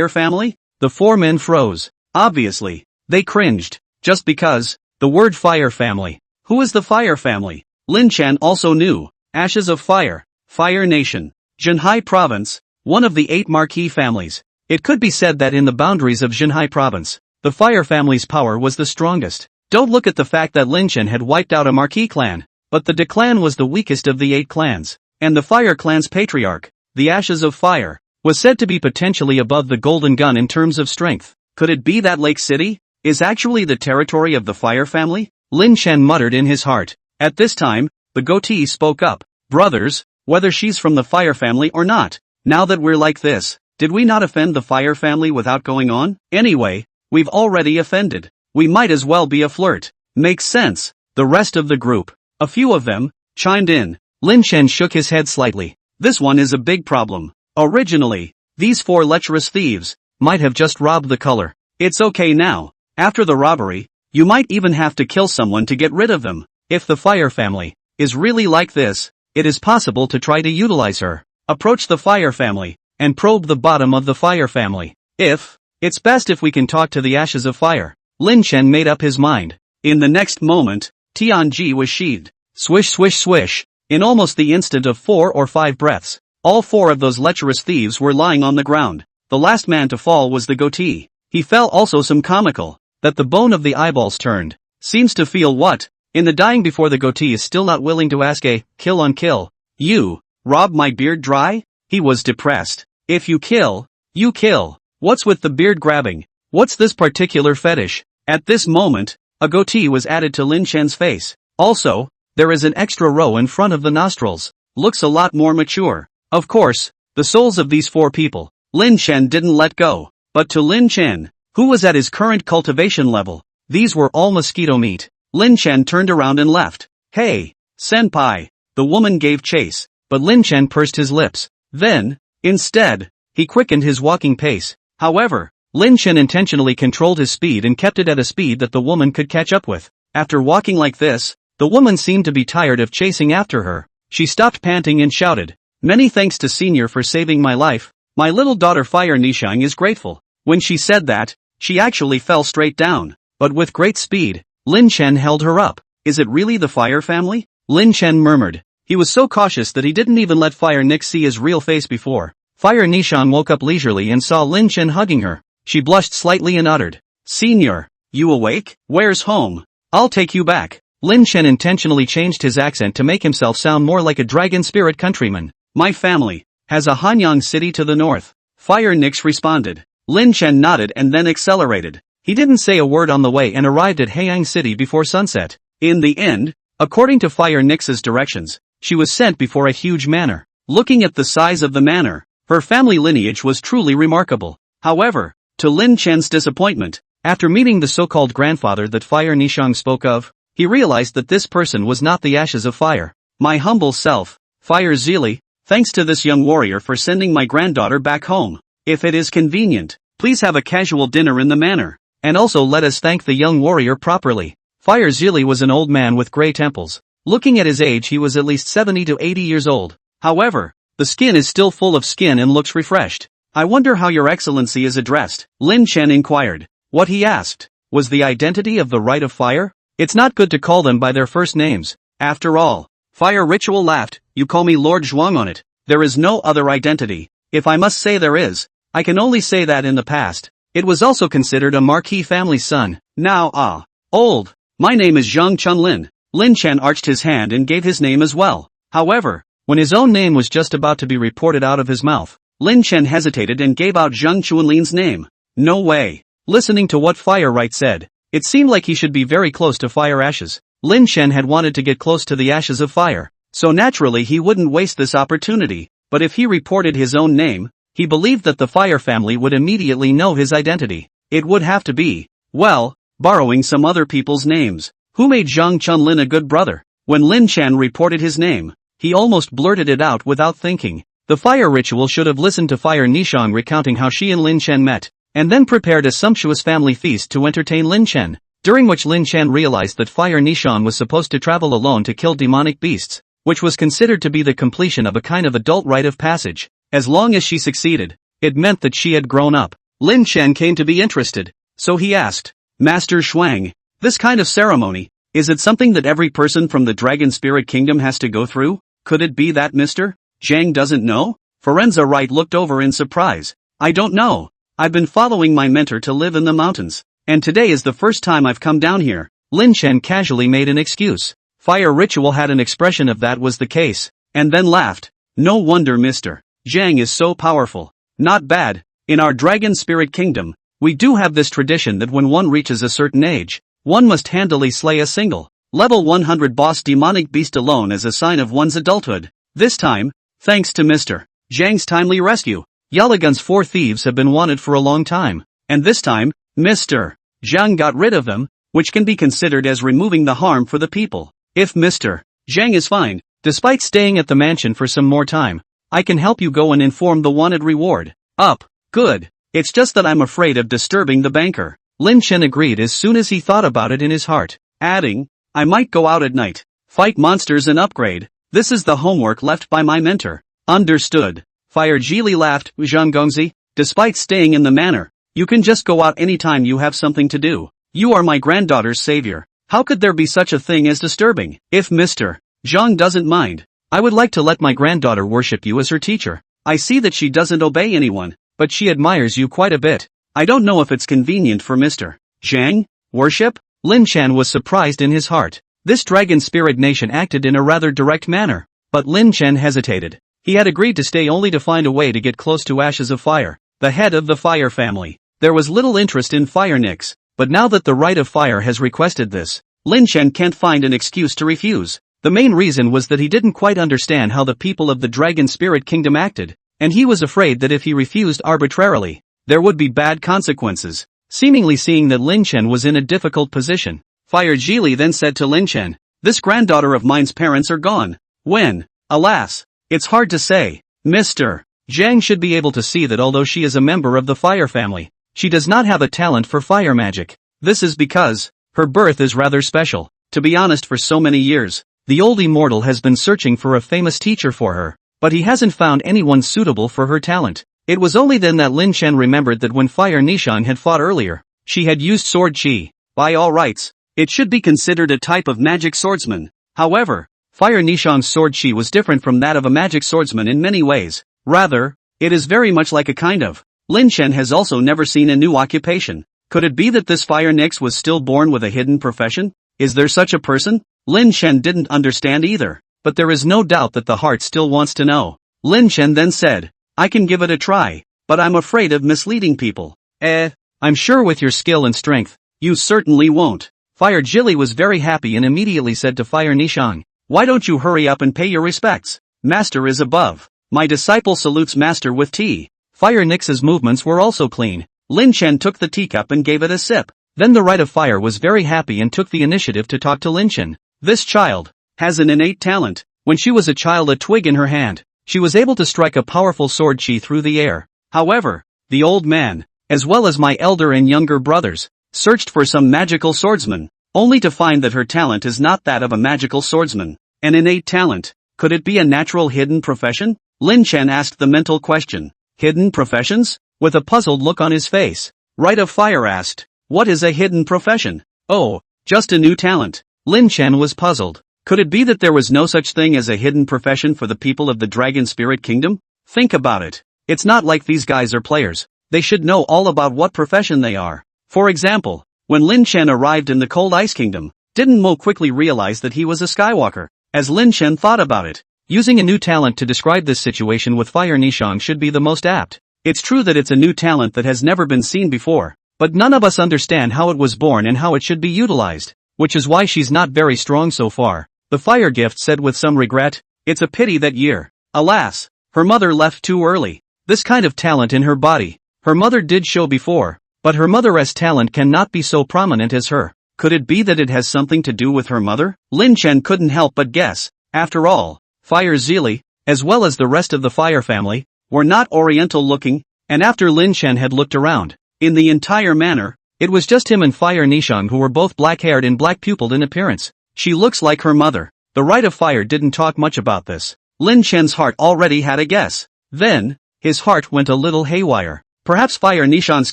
family?" The four men froze. Obviously, they cringed, just because, the word Fire family. Who is the Fire family? Lin Chen also knew. Ashes of Fire, Fire Nation, Zhenhai Province, one of the 8 marquee families. It could be said that in the boundaries of Zhenhai Province, the Fire family's power was the strongest. Don't look at the fact that Lin Chen had wiped out a marquee clan, but the De clan was the weakest of the 8 clans, and the Fire clan's patriarch, the Ashes of Fire, was said to be potentially above the Golden Gun in terms of strength. Could it be that Lake City is actually the territory of the Fire family? Lin Chen muttered in his heart. At this time, the goatee spoke up. "Brothers, whether she's from the Fire family or not, now that we're like this, did we not offend the Fire family without going on? Anyway, we've already offended. We might as well be a flirt. Makes sense." The rest of the group, a few of them, chimed in. Lin Chen shook his head slightly. This one is a big problem. Originally, these 4 lecherous thieves might have just robbed the color. It's okay now. After the robbery, you might even have to kill someone to get rid of them. If the Fire family is really like this, it is possible to try to utilize her. Approach the Fire family and probe the bottom of the Fire family. It's best if we can talk to the Ashes of Fire. Lin Chen made up his mind. In the next moment, Tianji was sheathed. Swish swish swish. In almost the instant of 4 or 5 breaths, all 4 of those lecherous thieves were lying on the ground. The last man to fall was the goatee. He fell also some comical, that the bone of the eyeballs turned. Seems to feel what? In the dying before the goatee is still not willing to ask a, kill on kill. You, rob my beard dry? He was depressed. If you kill, you kill. What's with the beard grabbing? What's this particular fetish? At this moment, a goatee was added to Lin Chen's face. Also, there is an extra row in front of the nostrils. Looks a lot more mature. Of course, the souls of these 4 people, Lin Chen didn't let go. But to Lin Chen, who was at his current cultivation level, these were all mosquito meat. Lin Chen turned around and left. Hey, senpai. The woman gave chase, but Lin Chen pursed his lips. Then, instead, he quickened his walking pace. However, Lin Chen intentionally controlled his speed and kept it at a speed that the woman could catch up with. After walking like this, the woman seemed to be tired of chasing after her. She stopped panting and shouted, "Many thanks to Senior for saving my life. My little daughter Fire Nishang is grateful." When she said that, she actually fell straight down. But with great speed, Lin Chen held her up. Is it really the Fire family? Lin Chen murmured. He was so cautious that he didn't even let Fire Nix see his real face before. Fire Nishang woke up leisurely and saw Lin Chen hugging her. She blushed slightly and uttered, "Senior, you awake? Where's home? I'll take you back." Lin Chen intentionally changed his accent to make himself sound more like a dragon spirit countryman. "My family has a Hanyang city to the north." Fire Nix responded. Lin Chen nodded and then accelerated. He didn't say a word on the way and arrived at Hayang City before sunset. In the end, according to Fire Nix's directions, she was sent before a huge manor. Looking at the size of the manor, her family lineage was truly remarkable. However, to Lin Chen's disappointment, after meeting the so-called grandfather that Fire Nishang spoke of, he realized that this person was not the Ashes of Fire. "My humble self, Fire Zili, thanks to this young warrior for sending my granddaughter back home. If it is convenient, please have a casual dinner in the manor, and also let us thank the young warrior properly." Fire Zili was an old man with gray temples. Looking at his age, he was at least 70 to 80 years old. However, the skin is still full of skin and looks refreshed. "I wonder how your excellency is addressed?" Lin Chen inquired. What he asked was the identity of the Rite of Fire. It's not good to call them by their first names. After all, Fire Ritual laughed. "You call me Lord Zhuang on it. There is no other identity. If I must say there is, I can only say that in the past, it was also considered a marquis family's son. Now old. My name is Zhang Chunlin." Lin Chen arched his hand and gave his name as well. However, when his own name was just about to be reported out of his mouth, Lin Chen hesitated and gave out Zhang Chunlin's name. No way. Listening to what Fire Right said, it seemed like he should be very close to Fire Ashes. Lin Chen had wanted to get close to the Ashes of Fire, so naturally he wouldn't waste this opportunity. But if he reported his own name, he believed that the Fire family would immediately know his identity. It would have to be, well, borrowing some other people's names. Who made Zhang Chunlin a good brother? When Lin Chen reported his name, he almost blurted it out without thinking. The Fire Ritual should have listened to Fire Nishang recounting how she and Lin Chen met, and then prepared a sumptuous family feast to entertain Lin Chen, during which Lin Chen realized that Fire Nishang was supposed to travel alone to kill demonic beasts, which was considered to be the completion of a kind of adult rite of passage. As long as she succeeded, it meant that she had grown up. Lin Chen came to be interested, so he asked, "Master Shuang, this kind of ceremony, is it something that every person from the Dragon Spirit Kingdom has to go through? Could it be that Mr. Zhang doesn't know?" Forenza Wright looked over in surprise. "I don't know. I've been following my mentor to live in the mountains, and today is the first time I've come down here." Lin Chen casually made an excuse. Fire Ritual had an expression of that was the case, and then laughed. "No wonder Mr. Zhang is so powerful. Not bad. In our Dragon Spirit Kingdom, we do have this tradition that when one reaches a certain age, one must handily slay a single, level 100 boss demonic beast alone as a sign of one's adulthood. This time, thanks to Mr. Zhang's timely rescue, Yalagun's 4 thieves have been wanted for a long time, and this time, Mr. Zhang got rid of them, which can be considered as removing the harm for the people. If Mr. Zhang is fine, despite staying at the mansion for some more time, I can help you go and inform the wanted reward. Up. Good. It's just that I'm afraid of disturbing the banker." Lin Chen agreed as soon as he thought about it in his heart, adding, "I might go out at night, fight monsters and upgrade. This is the homework left by my mentor." Understood. Fire Geely laughed. "Zhang Gongzi, despite staying in the manor, you can just go out anytime you have something to do. You are my granddaughter's savior. How could there be such a thing as disturbing? If Mr. Zhang doesn't mind, I would like to let my granddaughter worship you as her teacher. I see that she doesn't obey anyone, but she admires you quite a bit. I don't know if it's convenient for Mr. Zhang. Worship? Lin Chan was surprised in his heart. This dragon spirit nation acted in a rather direct manner. But Lin Chen hesitated. He had agreed to stay only to find a way to get close to Ashes of Fire, the head of the Fire family. There was little interest in Fire Nix, but now that the Rite of Fire has requested this, Lin Chen can't find an excuse to refuse. The main reason was that he didn't quite understand how the people of the Dragon Spirit Kingdom acted, and he was afraid that if he refused arbitrarily, there would be bad consequences. Seemingly seeing that Lin Chen was in a difficult position, Fire Zhili then said to Lin Chen, "This granddaughter of mine's parents are gone. When? Alas, it's hard to say. Mr. Zhang should be able to see that although she is a member of the Fire family, she does not have a talent for fire magic. This is because her birth is rather special. To be honest, for so many years, the old immortal has been searching for a famous teacher for her, but he hasn't found anyone suitable for her talent." It was only then that Lin Chen remembered that when Fire Nishang had fought earlier, she had used sword chi. By all rights, it should be considered a type of magic swordsman. However, Fire Nishang's sword chi was different from that of a magic swordsman in many ways. Rather, it is very much like a kind of. Lin Chen has also never seen a new occupation. Could it be that this Fire Nix was still born with a hidden profession? Is there such a person? Lin Chen didn't understand either, but there is no doubt that the heart still wants to know. Lin Chen then said, "I can give it a try, but I'm afraid of misleading people." I'm sure with your skill and strength, you certainly won't. Fire Zhili was very happy and immediately said to Fire Nishang, "Why don't you hurry up and pay your respects? Master is above. My disciple salutes Master with tea." Fire Nix's movements were also clean. Lin Chen took the teacup and gave it a sip. Then the Rite of Fire was very happy and took the initiative to talk to Lin Chen. This child has an innate talent. When she was a child, a twig in her hand, she was able to strike a powerful sword chi through the air. However, the old man, as well as my elder and younger brothers, searched for some magical swordsman, only to find that her talent is not that of a magical swordsman. An innate talent. Could it be a natural hidden profession? Lin Chen asked the mental question. Hidden professions? With a puzzled look on his face, Rite of Fire asked, "What is a hidden profession?" "Oh, just a new talent." Lin Chen was puzzled. Could it be that there was no such thing as a hidden profession for the people of the Dragon Spirit Kingdom? Think about it. It's not like these guys are players. They should know all about what profession they are. For example, when Lin Chen arrived in the Cold Ice Kingdom, didn't Mo quickly realize that he was a Skywalker? As Lin Chen thought about it, using a new talent to describe this situation with Fire Nishang should be the most apt. It's true that it's a new talent that has never been seen before, but none of us understand how it was born and how it should be utilized, which is why she's not very strong so far. The Fire Gift said with some regret, "It's a pity that year. Alas, her mother left too early. This kind of talent in her body, her mother did show before, but her mother's talent cannot be so prominent as her. Could it be that it has something to do with her mother?" Lin Chen couldn't help but guess. After all, Fire Zhili, as well as the rest of the Fire family, were not oriental looking, and after Lin Chen had looked around, in the entire manor, it was just him and Fire Nishang who were both black-haired and black-pupiled in appearance. She looks like her mother. The Rite of Fire didn't talk much about this. Lin Chen's heart already had a guess. Then, his heart went a little haywire. Perhaps Fire Nishang's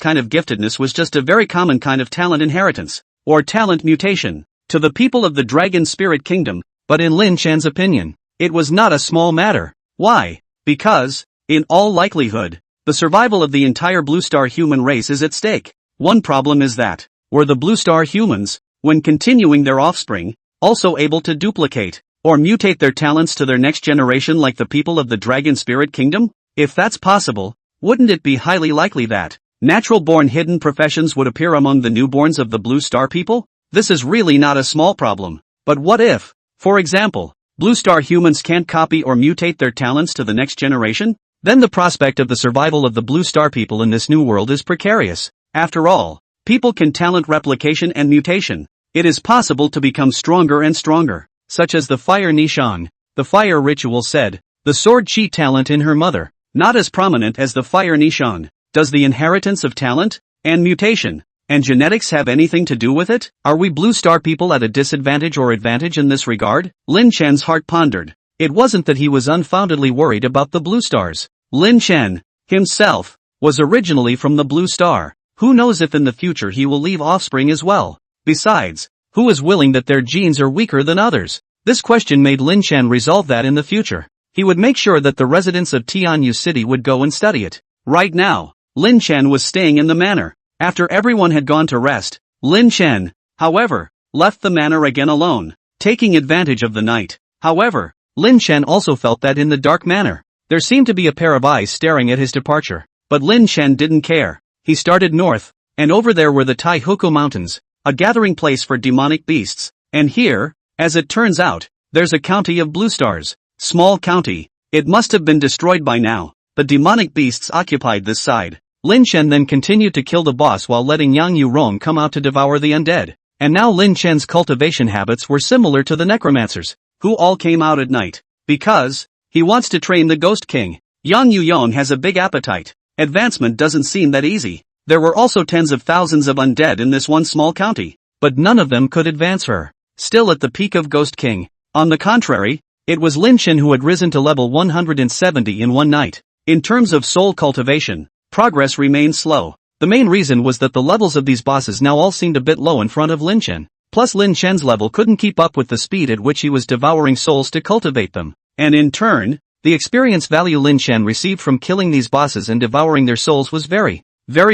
kind of giftedness was just a very common kind of talent inheritance, or talent mutation, to the people of the Dragon Spirit Kingdom, but in Lin Chen's opinion, it was not a small matter. Why? Because, in all likelihood, the survival of the entire Blue Star human race is at stake. One problem is that, were the Blue Star humans, when continuing their offspring, also able to duplicate, or mutate their talents to their next generation like the people of the Dragon Spirit Kingdom? If that's possible, wouldn't it be highly likely that natural-born hidden professions would appear among the newborns of the Blue Star people? This is really not a small problem. But what if, for example, Blue Star humans can't copy or mutate their talents to the next generation? Then the prospect of the survival of the Blue Star people in this new world is precarious. After all, people can talent replication and mutation. It is possible to become stronger and stronger, such as the Fire Nishang. The Fire Ritual said, the sword chi talent in her mother, not as prominent as the Fire Nishang. Does the inheritance of talent, and mutation, and genetics have anything to do with it? Are we Blue Star people at a disadvantage or advantage in this regard? Lin Chen's heart pondered. It wasn't that he was unfoundedly worried about the Blue Stars. Lin Chen, himself, was originally from the Blue Star. Who knows if in the future he will leave offspring as well? Besides, Who is willing that their genes are weaker than others? This question made Lin Shan resolve that in the future. He would make sure that the residents of Tianyu City would go and study it. Right now, Lin Shan was staying in the manor. After everyone had gone to rest, Lin Shan, however, left the manor again alone, taking advantage of the night. However, Lin Shan also felt that in the dark manor, there seemed to be a pair of eyes staring at his departure. But Lin Shan didn't care. He started north, and over there were the Taihuku Mountains, a gathering place for demonic beasts. And here, as it turns out, there's a county of blue stars. Small county. It must have been destroyed by now. The demonic beasts occupied this side. Lin Shan then continued to kill the boss while letting Yang Yurong come out to devour the undead. And now Lin Shan's cultivation habits were similar to the necromancers, who all came out at night. Because he wants to train the Ghost King. Yang Yurong has a big appetite. Advancement doesn't seem that easy. There were also tens of thousands of undead in this one small county, but none of them could advance her. Still at the peak of Ghost King. On the contrary, it was Lin Shan who had risen to level 170 in one night. In terms of soul cultivation, progress remained slow. The main reason was that the levels of these bosses now all seemed a bit low in front of Lin Shan. Plus Lin Shan's level couldn't keep up with the speed at which he was devouring souls to cultivate them. And in turn, the experience value Lin Shan received from killing these bosses and devouring their souls was very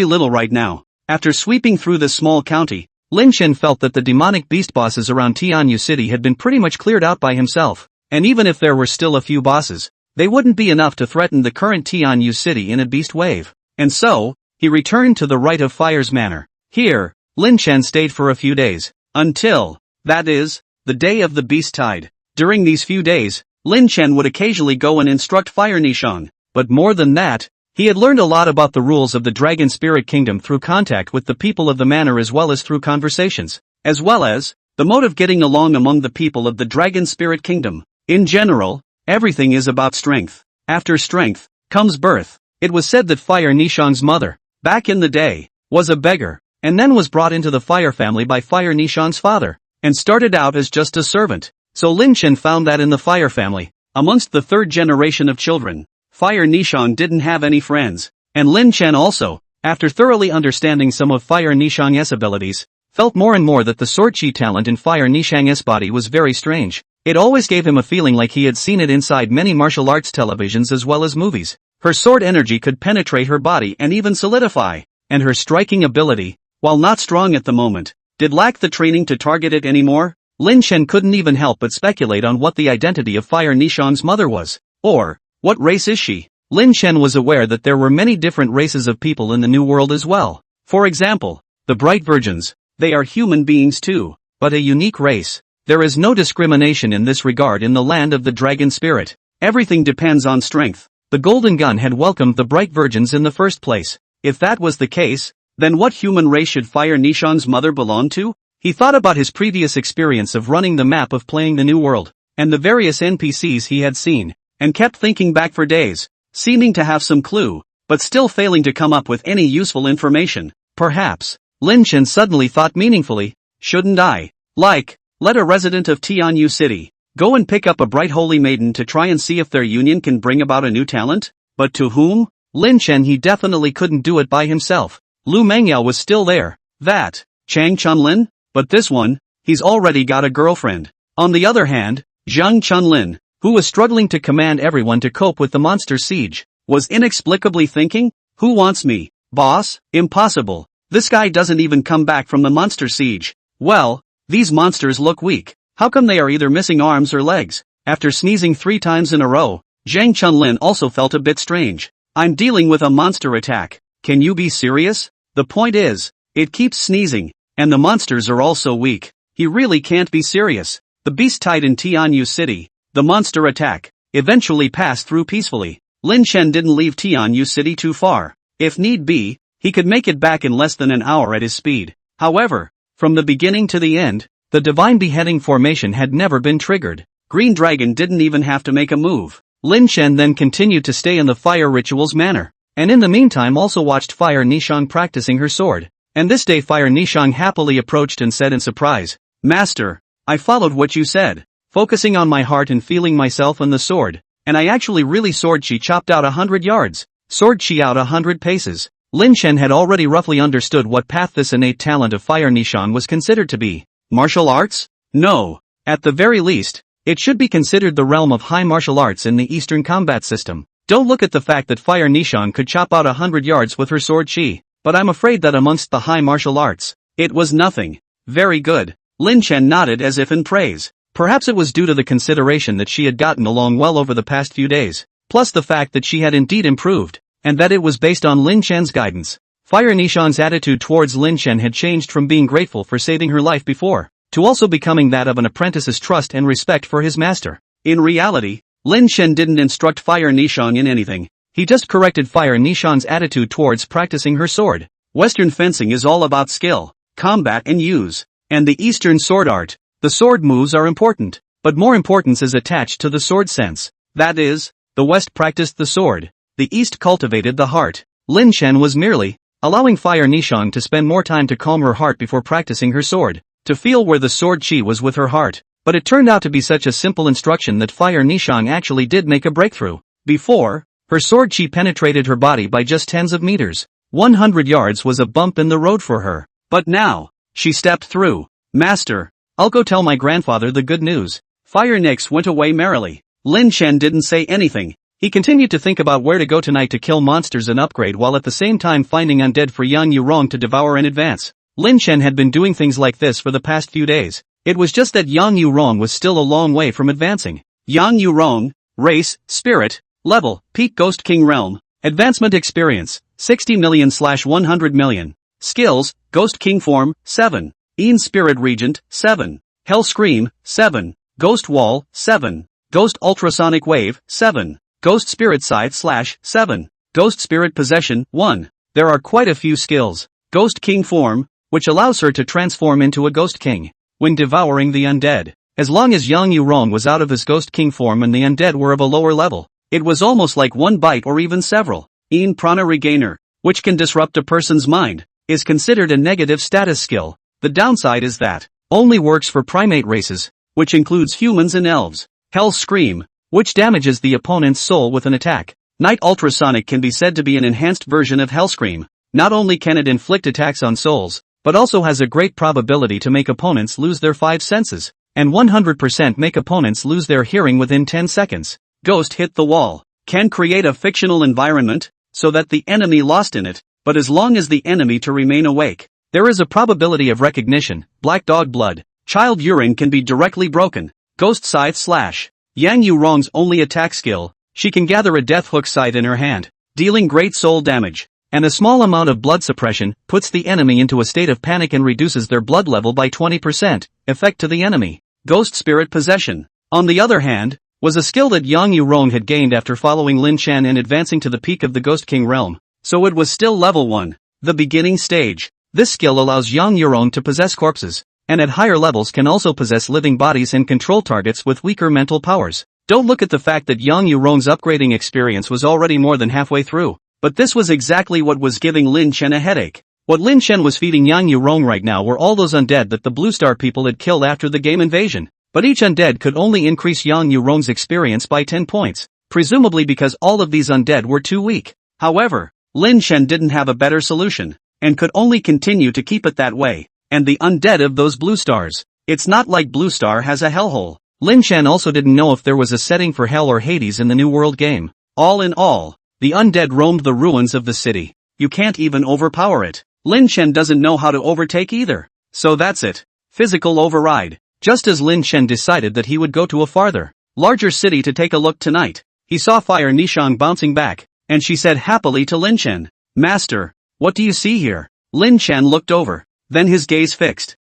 little right now. After sweeping through this small county, Lin Shan felt that the demonic beast bosses around Tianyu City had been pretty much cleared out by himself. And even if there were still a few bosses, they wouldn't be enough to threaten the current Tianyu City in a beast wave. And so, he returned to the Rite of Fire's manor. Here, Lin Shan stayed for a few days. Until, that is, the day of the beast tide. During these few days, Lin Shan would occasionally go and instruct Fire Nishang. But more than that, he had learned a lot about the rules of the Dragon Spirit Kingdom through contact with the people of the manor as well as through conversations. As well as, the mode of getting along among the people of the Dragon Spirit Kingdom. In general, everything is about strength. After strength, comes birth. It was said that Fire Nishang's mother, back in the day, was a beggar, and then was brought into the Fire family by Fire Nishang's father, and started out as just a servant. So Lin Shan found that in the Fire family, amongst the third generation of children, Fire Nishang didn't have any friends. And Lin Shan also, after thoroughly understanding some of Fire Nishang's abilities, felt more and more that the sword chi talent in Fire Nishang's body was very strange. It always gave him a feeling like he had seen it inside many martial arts televisions as well as movies. Her sword energy could penetrate her body and even solidify. And her striking ability, while not strong at the moment, did lack the training to target it anymore. Lin Shan couldn't even help but speculate on what the identity of Fire Nishang's mother was. Or, what race is she? Lin Shan was aware that there were many different races of people in the New World as well. For example, the Bright Virgins. They are human beings too, but a unique race. There is no discrimination in this regard in the land of the Dragon Spirit. Everything depends on strength. The Golden Gun had welcomed the Bright Virgins in the first place. If that was the case, then what human race should Fire Nishang's mother belong to? He thought about his previous experience of running the map of playing the New World, and the various NPCs he had seen, and kept thinking back for days, seeming to have some clue, but still failing to come up with any useful information. Perhaps, Lin Shan suddenly thought meaningfully, shouldn't I, let a resident of Tianyu City, go and pick up a bright holy maiden to try and see if their union can bring about a new talent? But to whom? Lin Shan he definitely couldn't do it by himself. Lu Mengyao was still there. That, Chang Chunlin? But this one, he's already got a girlfriend. On the other hand, Zhang Chunlin, who was struggling to command everyone to cope with the monster siege, was inexplicably thinking, who wants me, boss? Impossible. This guy doesn't even come back from the monster siege. Well, these monsters look weak. How come they are either missing arms or legs? After sneezing 3 times in a row, Zhang Chunlin also felt a bit strange. I'm dealing with a monster attack. Can you be serious? The point is, it keeps sneezing, and the monsters are also weak. He really can't be serious. The beast tide in Tianyu City, the monster attack, eventually passed through peacefully. Lin Shan didn't leave Tianyu City too far. If need be, he could make it back in less than an hour at his speed. However, from the beginning to the end, the divine beheading formation had never been triggered. Green Dragon didn't even have to make a move. Lin Shan then continued to stay in the fire rituals manner, and in the meantime also watched Fire Nishang practicing her sword. And this day Fire Nishang happily approached and said in surprise, Master, I followed what you said, focusing on my heart and feeling myself and the sword, and I actually really sword chi chopped out 100 yards, sword chi out 100 paces. Lin Shan had already roughly understood what path this innate talent of Fire Nishang was considered to be. Martial arts? No. At the very least, it should be considered the realm of high martial arts in the Eastern combat system. Don't look at the fact that Fire Nishon could chop out 100 yards with her sword chi, but I'm afraid that amongst the high martial arts, it was nothing. Very good. Lin Chen nodded as if in praise. Perhaps it was due to the consideration that she had gotten along well over the past few days, plus the fact that she had indeed improved, and that it was based on Lin Chen's guidance. Fire Nishon's attitude towards Lin Chen had changed from being grateful for saving her life before, to also becoming that of an apprentice's trust and respect for his master. In reality, Lin Chen didn't instruct Fire Nishon in anything. He just corrected Fire Nishon's attitude towards practicing her sword. Western fencing is all about skill, combat and use. And the Eastern sword art, the sword moves are important, but more importance is attached to the sword sense. That is, the West practiced the sword, the East cultivated the heart. Lin Chen was merely allowing Fire Nishon to spend more time to calm her heart before practicing her sword, to feel where the sword chi was with her heart. But it turned out to be such a simple instruction that Fire Nishon actually did make a breakthrough. Before, her sword chi penetrated her body by just tens of meters. 100 yards was a bump in the road for her. But now, she stepped through. Master, I'll go tell my grandfather the good news. Fire Nix went away merrily. Lin Chen didn't say anything. He continued to think about where to go tonight to kill monsters and upgrade while at the same time finding undead for Yang Yurong to devour in advance. Lin Chen had been doing things like this for the past few days. It was just that Yang Yurong was still a long way from advancing. Yang Yurong, race, spirit, level, peak Ghost King realm, advancement experience, 60 million/100 million. Skills, Ghost King form, 7. Een Spirit Regent, 7. Hell Scream, 7. Ghost Wall, 7. Ghost Ultrasonic Wave, 7. Ghost Spirit Scythe/7. Ghost Spirit Possession, 1. There are quite a few skills. Ghost King form, which allows her to transform into a Ghost King when devouring the undead. As long as Yang Yurong was out of his Ghost King form and the undead were of a lower level, it was almost like one bite or even several. Een Prana Regainer, which can disrupt a person's mind, is considered a negative status skill. The downside is that only works for primate races, which includes humans and elves. Hell Scream, which damages the opponent's soul with an attack. Night Ultrasonic can be said to be an enhanced version of Hell Scream. Not only can it inflict attacks on souls, but also has a great probability to make opponents lose their 5 senses, and 100% make opponents lose their hearing within 10 seconds. Ghost Hit the Wall can create a fictional environment, so that the enemy lost in it, but as long as the enemy to remain awake, there is a probability of recognition. Black Dog Blood, Child Urine can be directly broken. Ghost Scythe / Yang Yurong's only attack skill, she can gather a death hook scythe in her hand, dealing great soul damage, and a small amount of blood suppression puts the enemy into a state of panic and reduces their blood level by 20%, effect to the enemy. Ghost Spirit Possession, on the other hand, was a skill that Yang Yurong had gained after following Lin Chen and advancing to the peak of the Ghost King realm, so it was still level 1, the beginning stage. This skill allows Yang Yurong to possess corpses, and at higher levels can also possess living bodies and control targets with weaker mental powers. Don't look at the fact that Yang Yurong's upgrading experience was already more than halfway through, but this was exactly what was giving Lin Chen a headache. What Lin Chen was feeding Yang Yurong right now were all those undead that the Blue Star people had killed after the game invasion, but each undead could only increase Yang Yurong's experience by 10 points, presumably because all of these undead were too weak. However, Lin Chen didn't have a better solution, and could only continue to keep it that way. And the undead of those Blue Stars, it's not like Blue Star has a hellhole. Lin Chen also didn't know if there was a setting for Hell or Hades in the New World game. All in all, the undead roamed the ruins of the city. You can't even overpower it. Lin Chen doesn't know how to overtake either. So that's it. Physical override. Just as Lin Chen decided that he would go to a farther, larger city to take a look tonight, he saw Fire Nishang bouncing back, and she said happily to Lin Chen, "Master, what do you see here?" Lin Chen looked over, then his gaze fixed.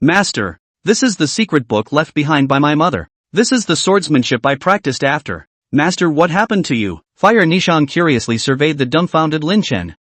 Master, this is the secret book left behind by my mother. This is the swordsmanship I practiced after. Master, what happened to you? Fire Nishang curiously surveyed the dumbfounded Lin Chen.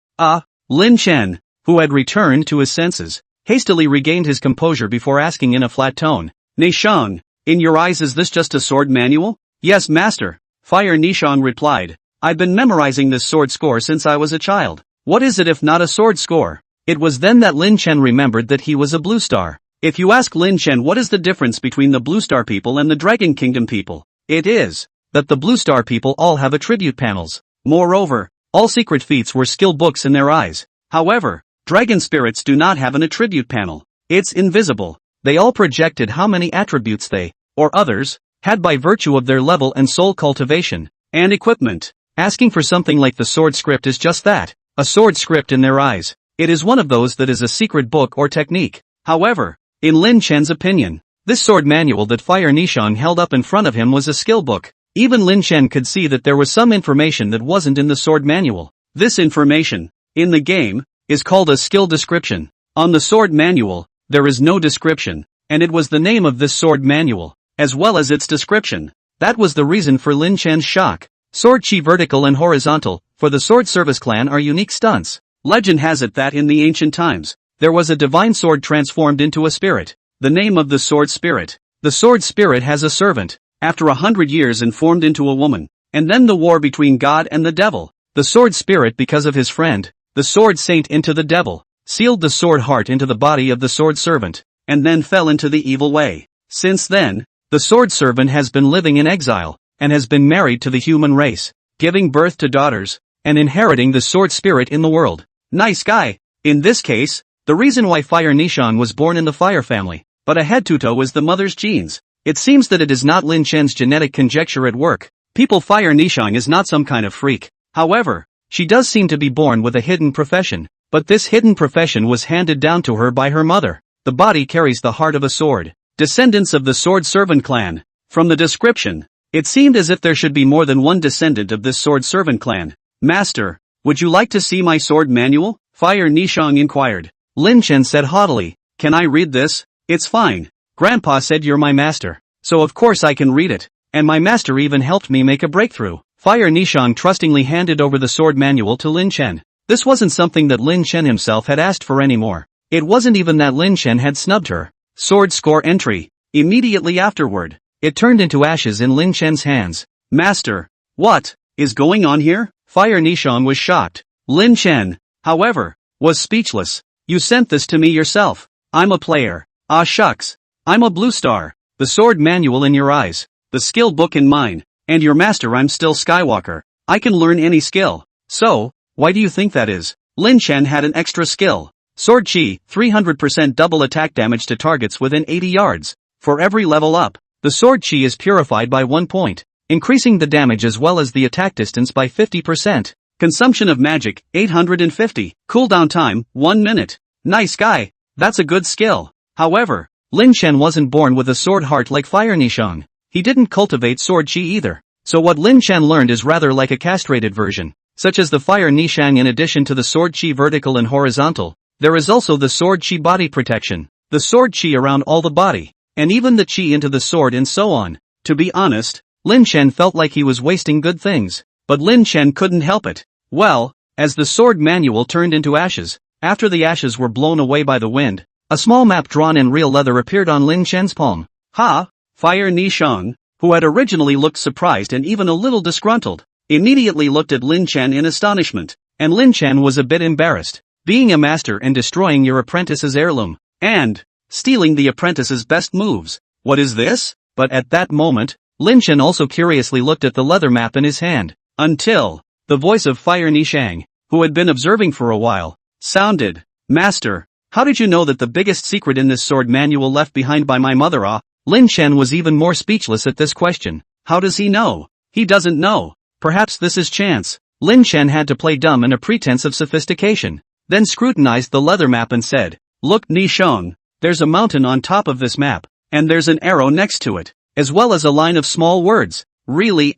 Lin Chen, who had returned to his senses, hastily regained his composure before asking in a flat tone, "Nishang, in your eyes is this just a sword manual?" "Yes, master," Fire Nishang replied. "I've been memorizing this sword score since I was a child." "What is it if not a sword score?" It was then that Lin Chen remembered that he was a Blue Star. If you ask Lin Chen what is the difference between the Blue Star people and the Dragon Kingdom people, it is that the Blue Star people all have attribute panels. Moreover, all secret feats were skill books in their eyes. However, dragon spirits do not have an attribute panel. It's invisible. They all projected how many attributes they, or others, had by virtue of their level and soul cultivation, and equipment. Asking for something like the sword script is just that, a sword script in their eyes. It is one of those that is a secret book or technique. However, in Lin Chen's opinion, this sword manual that Fire Nishang held up in front of him was a skill book. Even Lin Chen could see that there was some information that wasn't in the sword manual. This information, in the game, is called a skill description. On the sword manual, there is no description, and it was the name of this sword manual, as well as its description. That was the reason for Lin Chen's shock. Sword chi vertical and horizontal, for the sword service clan are unique stunts. Legend has it that in the ancient times, there was a divine sword transformed into a spirit. The name of the sword spirit. The sword spirit has a servant, after 100 years and formed into a woman. And then the war between God and the devil. The sword spirit, because of his friend, the sword saint, into the devil, sealed the sword heart into the body of the sword servant, and then fell into the evil way. Since then, the sword servant has been living in exile, and has been married to the human race, giving birth to daughters, and inheriting the sword spirit in the world. Nice guy. In this case, the reason why Fire Nishang was born in the fire family, but a headtuto was the mother's genes. It seems that it is not Lin Chen's genetic conjecture at work. People, Fire Nishang is not some kind of freak. However, she does seem to be born with a hidden profession, but this hidden profession was handed down to her by her mother. The body carries the heart of a sword. Descendants of the sword servant clan. From the description, it seemed as if there should be more than one descendant of this sword servant clan. Master, would you like to see my sword manual? Fire Nishang inquired. Lin Chen said haughtily, can I read this? It's fine. Grandpa said you're my master, so of course I can read it, and my master even helped me make a breakthrough. Fire Nishang trustingly handed over the sword manual to Lin Chen. This wasn't something that Lin Chen himself had asked for anymore. It wasn't even that Lin Chen had snubbed her. Sword score entry. Immediately afterward, it turned into ashes in Lin Chen's hands. Master, what is going on here? Fire Nishang was shocked. Lin Chen, however, was speechless. You sent this to me yourself. I'm a player. Ah shucks. I'm a blue star. The sword manual in your eyes. The skill book in mine. And your master, I'm still Skywalker. I can learn any skill. So, why do you think that is? Lin Chen had an extra skill. Sword Chi, 300% double attack damage to targets within 80 yards. For every level up, the Sword Chi is purified by 1 point, increasing the damage as well as the attack distance by 50%. Consumption of magic, 850. Cooldown time, 1 minute. Nice guy. That's a good skill. However, Lin Chen wasn't born with a sword heart like Fire Nishang. He didn't cultivate Sword Chi either. So what Lin Chen learned is rather like a castrated version, such as the Fire Nishang. In addition to the Sword Chi vertical and horizontal, there is also the Sword Chi body protection, the Sword Chi around all the body, and even the Chi into the sword and so on. To be honest, Lin Chen felt like he was wasting good things, but Lin Chen couldn't help it. Well, as the sword manual turned into ashes, after the ashes were blown away by the wind, a small map drawn in real leather appeared on Lin Chen's palm. Ha! Fire Nishang, who had originally looked surprised and even a little disgruntled, immediately looked at Lin Chen in astonishment, and Lin Chen was a bit embarrassed. Being a master and destroying your apprentice's heirloom, and stealing the apprentice's best moves. What is this? But at that moment, Lin Chen also curiously looked at the leather map in his hand, until the voice of Fire Nishang, who had been observing for a while, sounded. Master, how did you know that the biggest secret in this sword manual left behind by my mother? Lin Chen was even more speechless at this question. How does he know? He doesn't know. Perhaps this is chance. Lin Chen had to play dumb in a pretense of sophistication, then scrutinized the leather map and said, Look Nishang, there's a mountain on top of this map, and there's an arrow next to it, as well as a line of small words. Really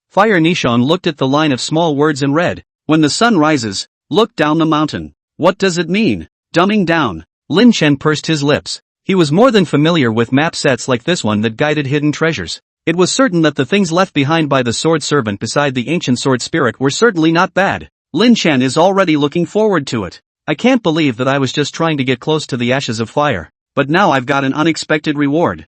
Fire Nishang looked at the line of small words and read, when the sun rises, look down the mountain. What does it mean? Dumbing down. Lin Chen pursed his lips. He was more than familiar with map sets like this one that guided hidden treasures. It was certain that the things left behind by the sword servant beside the ancient sword spirit were certainly not bad. Lin Chen is already looking forward to it. I can't believe that I was just trying to get close to the ashes of fire, but now I've got an unexpected reward.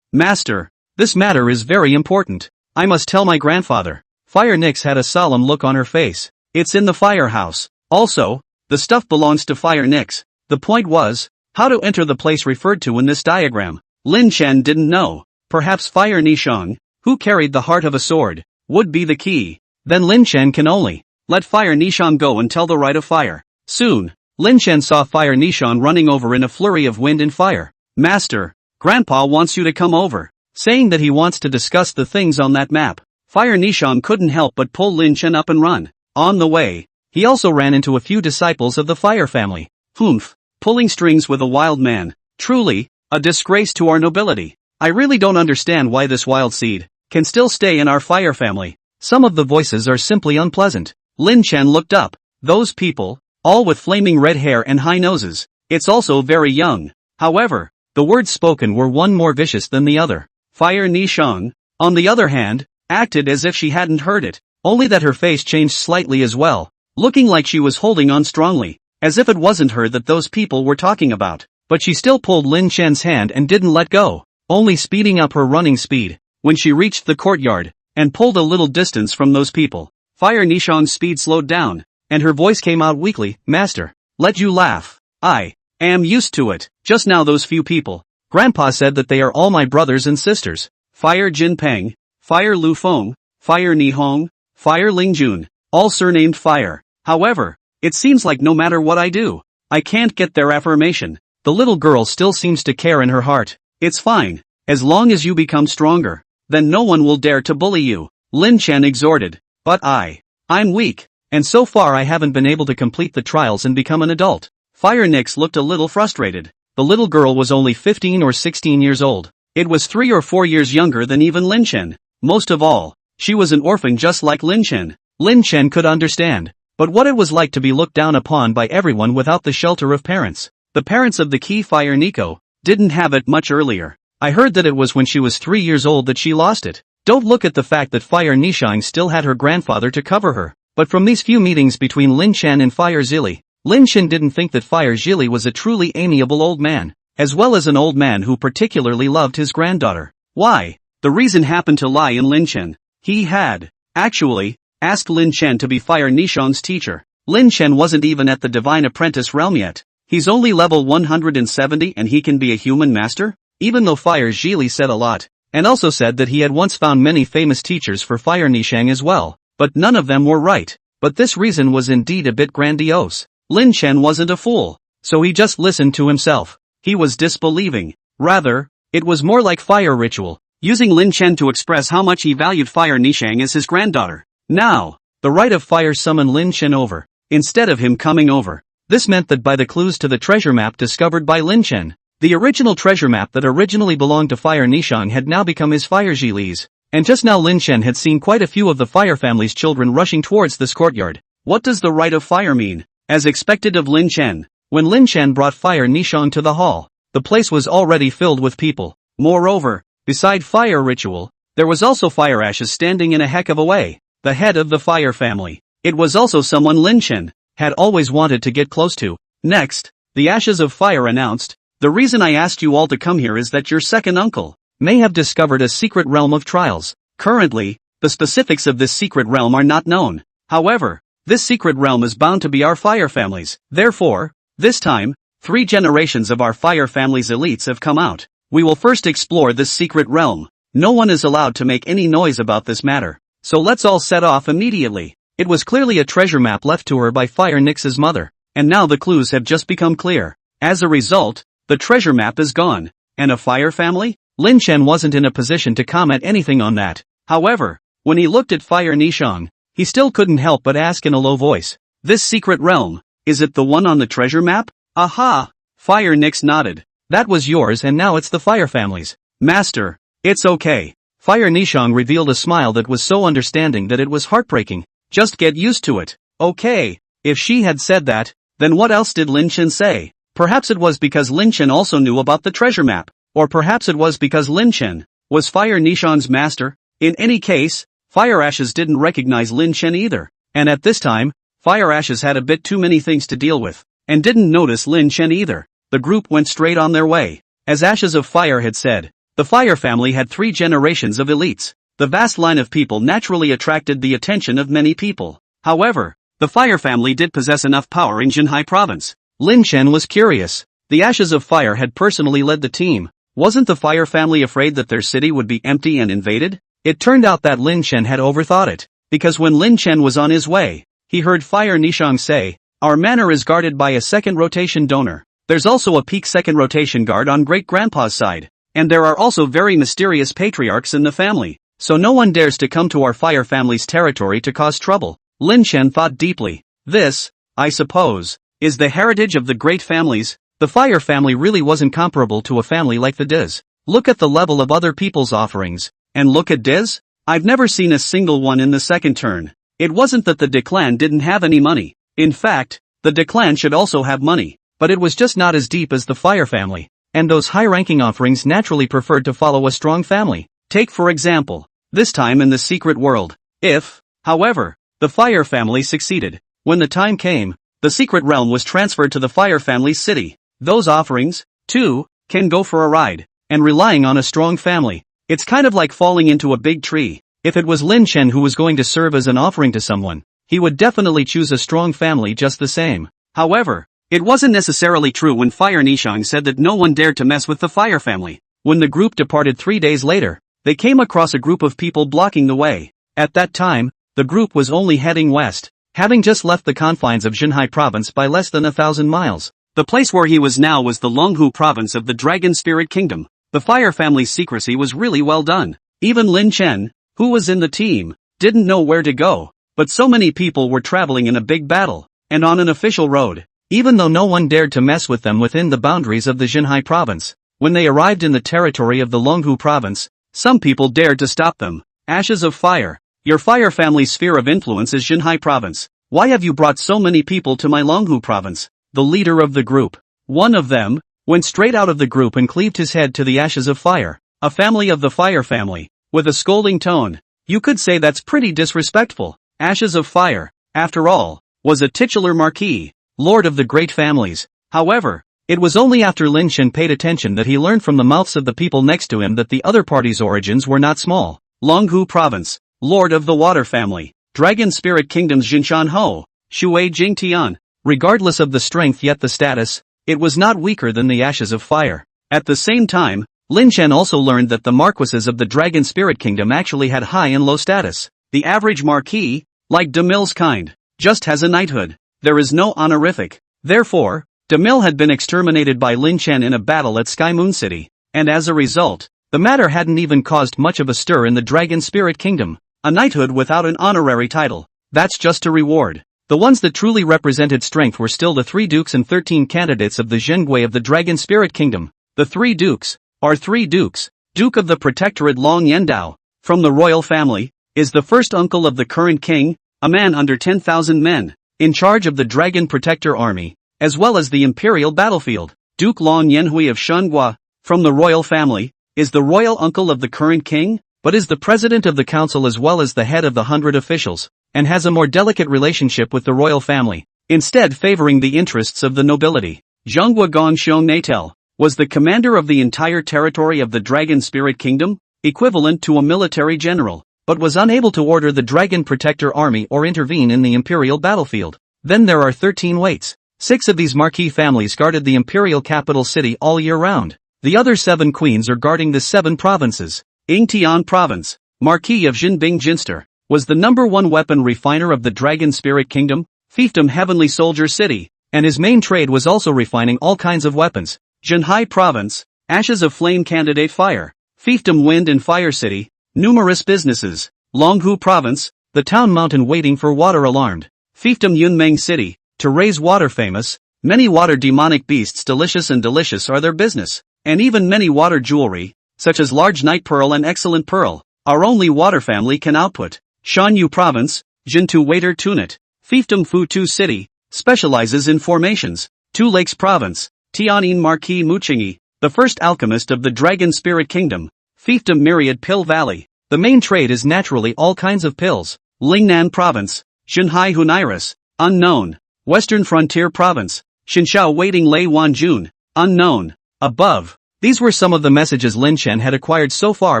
Master, this matter is very important. I must tell my grandfather. Fire Nix had a solemn look on her face. It's in the firehouse. Also, the stuff belongs to Fire Nix. The point was, how to enter the place referred to in this diagram. Lin Chen didn't know. Perhaps Fire Nishang, who carried the heart of a sword, would be the key. Then Lin Chen can only let Fire Nishang go and tell the rite of fire. Soon, Lin Chen saw Fire Nishan running over in a flurry of wind and fire. Master, Grandpa wants you to come over, saying that he wants to discuss the things on that map. Fire Nishan couldn't help but pull Lin Chen up and run. On the way, he also ran into a few disciples of the Fire family. Humph, pulling strings with a wild man. Truly, a disgrace to our nobility. I really don't understand why this wild seed can still stay in our Fire family. Some of the voices are simply unpleasant. Lin Chen looked up. Those people, all with flaming red hair and high noses. It's also very young. However, the words spoken were one more vicious than the other. Fire Nishan, on the other hand, acted as if she hadn't heard it, only that her face changed slightly as well, looking like she was holding on strongly, as if it wasn't her that those people were talking about. But she still pulled Lin Chen's hand and didn't let go, only speeding up her running speed. When she reached the courtyard, and pulled a little distance from those people, Fire Nishan's speed slowed down, and her voice came out weakly. Master, let you laugh. I am used to it. Just now those few people. Grandpa said that they are all my brothers and sisters. Fire Jinpeng, Fire Lu Feng, Fire Nihong, Fire Lingjun, all surnamed Fire. However, it seems like no matter what I do, I can't get their affirmation. The little girl still seems to care in her heart. It's fine, as long as you become stronger, then no one will dare to bully you, Lin Chen exhorted. But I'm weak, and so far I haven't been able to complete the trials and become an adult. Fire Nix looked a little frustrated. The little girl was only 15 or 16 years old. It was 3 or 4 years younger than even Lin Chen. Most of all, she was an orphan just like Lin Chen. Lin Chen could understand, but what it was like to be looked down upon by everyone without the shelter of parents. The parents of the key Fire Nico didn't have it much earlier. I heard that it was when she was 3 years old that she lost it. Don't look at the fact that Fire Nishan still had her grandfather to cover her. But from these few meetings between Lin Chen and Fire Zili, Lin Chen didn't think that Fire Zili was a truly amiable old man, as well as an old man who particularly loved his granddaughter. Why? The reason happened to lie in Lin Chen. He had, actually, asked Lin Chen to be Fire Nishan's teacher. Lin Chen wasn't even at the Divine Apprentice realm yet. He's only level 170 and he can be a human master? Even though Fire Zili said a lot, and also said that he had once found many famous teachers for Fire Nishang as well, but none of them were right. But this reason was indeed a bit grandiose. Lin Chen wasn't a fool, so he just listened to himself. He was disbelieving. Rather, it was more like fire ritual, using Lin Chen to express how much he valued Fire Nishang as his granddaughter. Now, the rite of fire summoned Lin Chen over, instead of him coming over. This meant that by the clues to the treasure map discovered by Lin Chen, the original treasure map that originally belonged to Fire Nishang had now become his Fire Zili's. And just now Lin Chen had seen quite a few of the Fire family's children rushing towards this courtyard. What does the rite of fire mean? As expected of Lin Chen, when Lin Chen brought Fire Nishang to the hall, the place was already filled with people. Moreover, beside fire ritual, there was also Fire Ashes standing in a heck of a way, the head of the Fire family. It was also someone Lin Chen had always wanted to get close to. Next, the Ashes of Fire announced, the reason I asked you all to come here is that your second uncle may have discovered a secret realm of trials. Currently, the specifics of this secret realm are not known. However, this secret realm is bound to be our Fire families. Therefore, this time, 3 generations of our Fire family's elites have come out. We will first explore this secret realm. No one is allowed to make any noise about this matter. So let's all set off immediately. It was clearly a treasure map left to her by Fire Nix's mother, and now the clues have just become clear. As a result, the treasure map is gone. And a Fire family? Lin Chen wasn't in a position to comment anything on that. However, when he looked at Fire Nishang, he still couldn't help but ask in a low voice, this secret realm, is it the one on the treasure map? Aha! Fire Nix nodded. That was yours and now it's the Fire family's. Master, it's okay. Fire Nishang revealed a smile that was so understanding that it was heartbreaking. Just get used to it. Okay. If she had said that, then what else did Lin Chen say? Perhaps it was because Lin Chen also knew about the treasure map. Or perhaps it was because Lin Chen was Fire Nishang's master. In any case, Fire Ashes didn't recognize Lin Chen either. And at this time, Fire Ashes had a bit too many things to deal with, and didn't notice Lin Chen either. The group went straight on their way. As Ashes of Fire had said, the Fire family had 3 generations of elites. The vast line of people naturally attracted the attention of many people. However, the Fire family did possess enough power in Jinhai province. Lin Chen was curious. The Ashes of Fire had personally led the team. Wasn't the Fire family afraid that their city would be empty and invaded? It turned out that Lin Chen had overthought it, because when Lin Chen was on his way, he heard Fire Nishang say, Our manor is guarded by a second rotation donor. There's also a peak second rotation guard on great-grandpa's side. And there are also very mysterious patriarchs in the family, so no one dares to come to our fire family's territory to cause trouble. Lin Chen thought deeply. This, I suppose, is the heritage of the great families. The fire family really wasn't comparable to a family like the Diz. Look at the level of other people's offerings. And look at Diz? I've never seen a single one in the second turn. It wasn't that the De clan didn't have any money. In fact, the De clan should also have money, but it was just not as deep as the fire family. And those high-ranking offerings naturally preferred to follow a strong family. Take for example, this time in the secret world. If, however, the fire family succeeded, when the time came, the secret realm was transferred to the fire family's city. Those offerings, too, can go for a ride, and relying on a strong family. It's kind of like falling into a big tree. If it was Lin Chen who was going to serve as an offering to someone, he would definitely choose a strong family just the same. However, it wasn't necessarily true when Fire Nishang said that no one dared to mess with the fire family. When the group departed 3 days later, they came across a group of people blocking the way. At that time, the group was only heading west, having just left the confines of Xinhai province by less than 1,000 miles. The place where he was now was the Longhu province of the Dragon Spirit Kingdom. The fire family's secrecy was really well done. Even Lin Chen, who was in the team, didn't know where to go, but so many people were traveling in a big battle, and on an official road. Even though no one dared to mess with them within the boundaries of the Xinhai province, when they arrived in the territory of the Longhu province, some people dared to stop them. Ashes of Fire. Your fire family's sphere of influence is Xinhai province. Why have you brought so many people to my Longhu province? The leader of the group, one of them, went straight out of the group and cleaved his head to the Ashes of Fire, a family of the fire family, with a scolding tone. You could say that's pretty disrespectful. Ashes of Fire, after all, was a titular marquis, lord of the great families. However, it was only after Lin Chen paid attention that he learned from the mouths of the people next to him that the other party's origins were not small. Longhu province, lord of the water family, Dragon Spirit Kingdom's Jinshan Ho, Shui Jingtian. Regardless of the strength yet the status, it was not weaker than the Ashes of Fire. At the same time, Lin Chen also learned that the marquises of the Dragon Spirit Kingdom actually had high and low status. The average marquis, like DeMille's kind, just has a knighthood. There is no honorific. Therefore, DeMille had been exterminated by Lin Chen in a battle at Sky Moon City, and as a result, the matter hadn't even caused much of a stir in the Dragon Spirit Kingdom. A knighthood without an honorary title. That's just a reward. The ones that truly represented strength were still the 3 dukes and 13 candidates of the Zhengui of the Dragon Spirit Kingdom. The 3 dukes are 3 dukes. Duke of the Protectorate Long Yendao, from the royal family, is the first uncle of the current king, a man under 10,000 men, in charge of the Dragon Protector Army, as well as the Imperial Battlefield. Duke Long Yenhui of Shenhua, from the royal family, is the royal uncle of the current king, but is the president of the council as well as the head of the 100 officials, and has a more delicate relationship with the royal family, instead favoring the interests of the nobility. Zhonghua Gongxiong Natel was the commander of the entire territory of the Dragon Spirit Kingdom, equivalent to a military general, but was unable to order the Dragon Protector Army or intervene in the imperial battlefield. Then there are 13 weights. 6 of these marquis families guarded the imperial capital city all year round. The other 7 queens are guarding the 7 provinces. Yingtian Province, Marquis of Jinbing Jinster, was the #1 weapon refiner of the Dragon Spirit Kingdom, fiefdom Heavenly Soldier City, and his main trade was also refining all kinds of weapons. Jinhai Province, Ashes of Flame Candidate Fire, fiefdom Wind and Fire City, numerous businesses. Longhu Province, the town mountain waiting for water alarmed, fiefdom Yunmeng City, to raise water famous, many water demonic beasts delicious are their business, and even many water jewelry, such as large night pearl and excellent pearl, our only water family can output. Shanyu Province, Jintu Waiter Tunit, fiefdom Futu City, specializes in formations. Two Lakes Province, Tianin Marquis Muchingi, the first alchemist of the Dragon Spirit Kingdom, fiefdom Myriad Pill Valley, the main trade is naturally all kinds of pills. Lingnan Province, Xinhai Hunairis, unknown. Western Frontier Province, Xinxiao Waiting Lei Wanjun, unknown. Above, these were some of the messages Lin Chen had acquired so far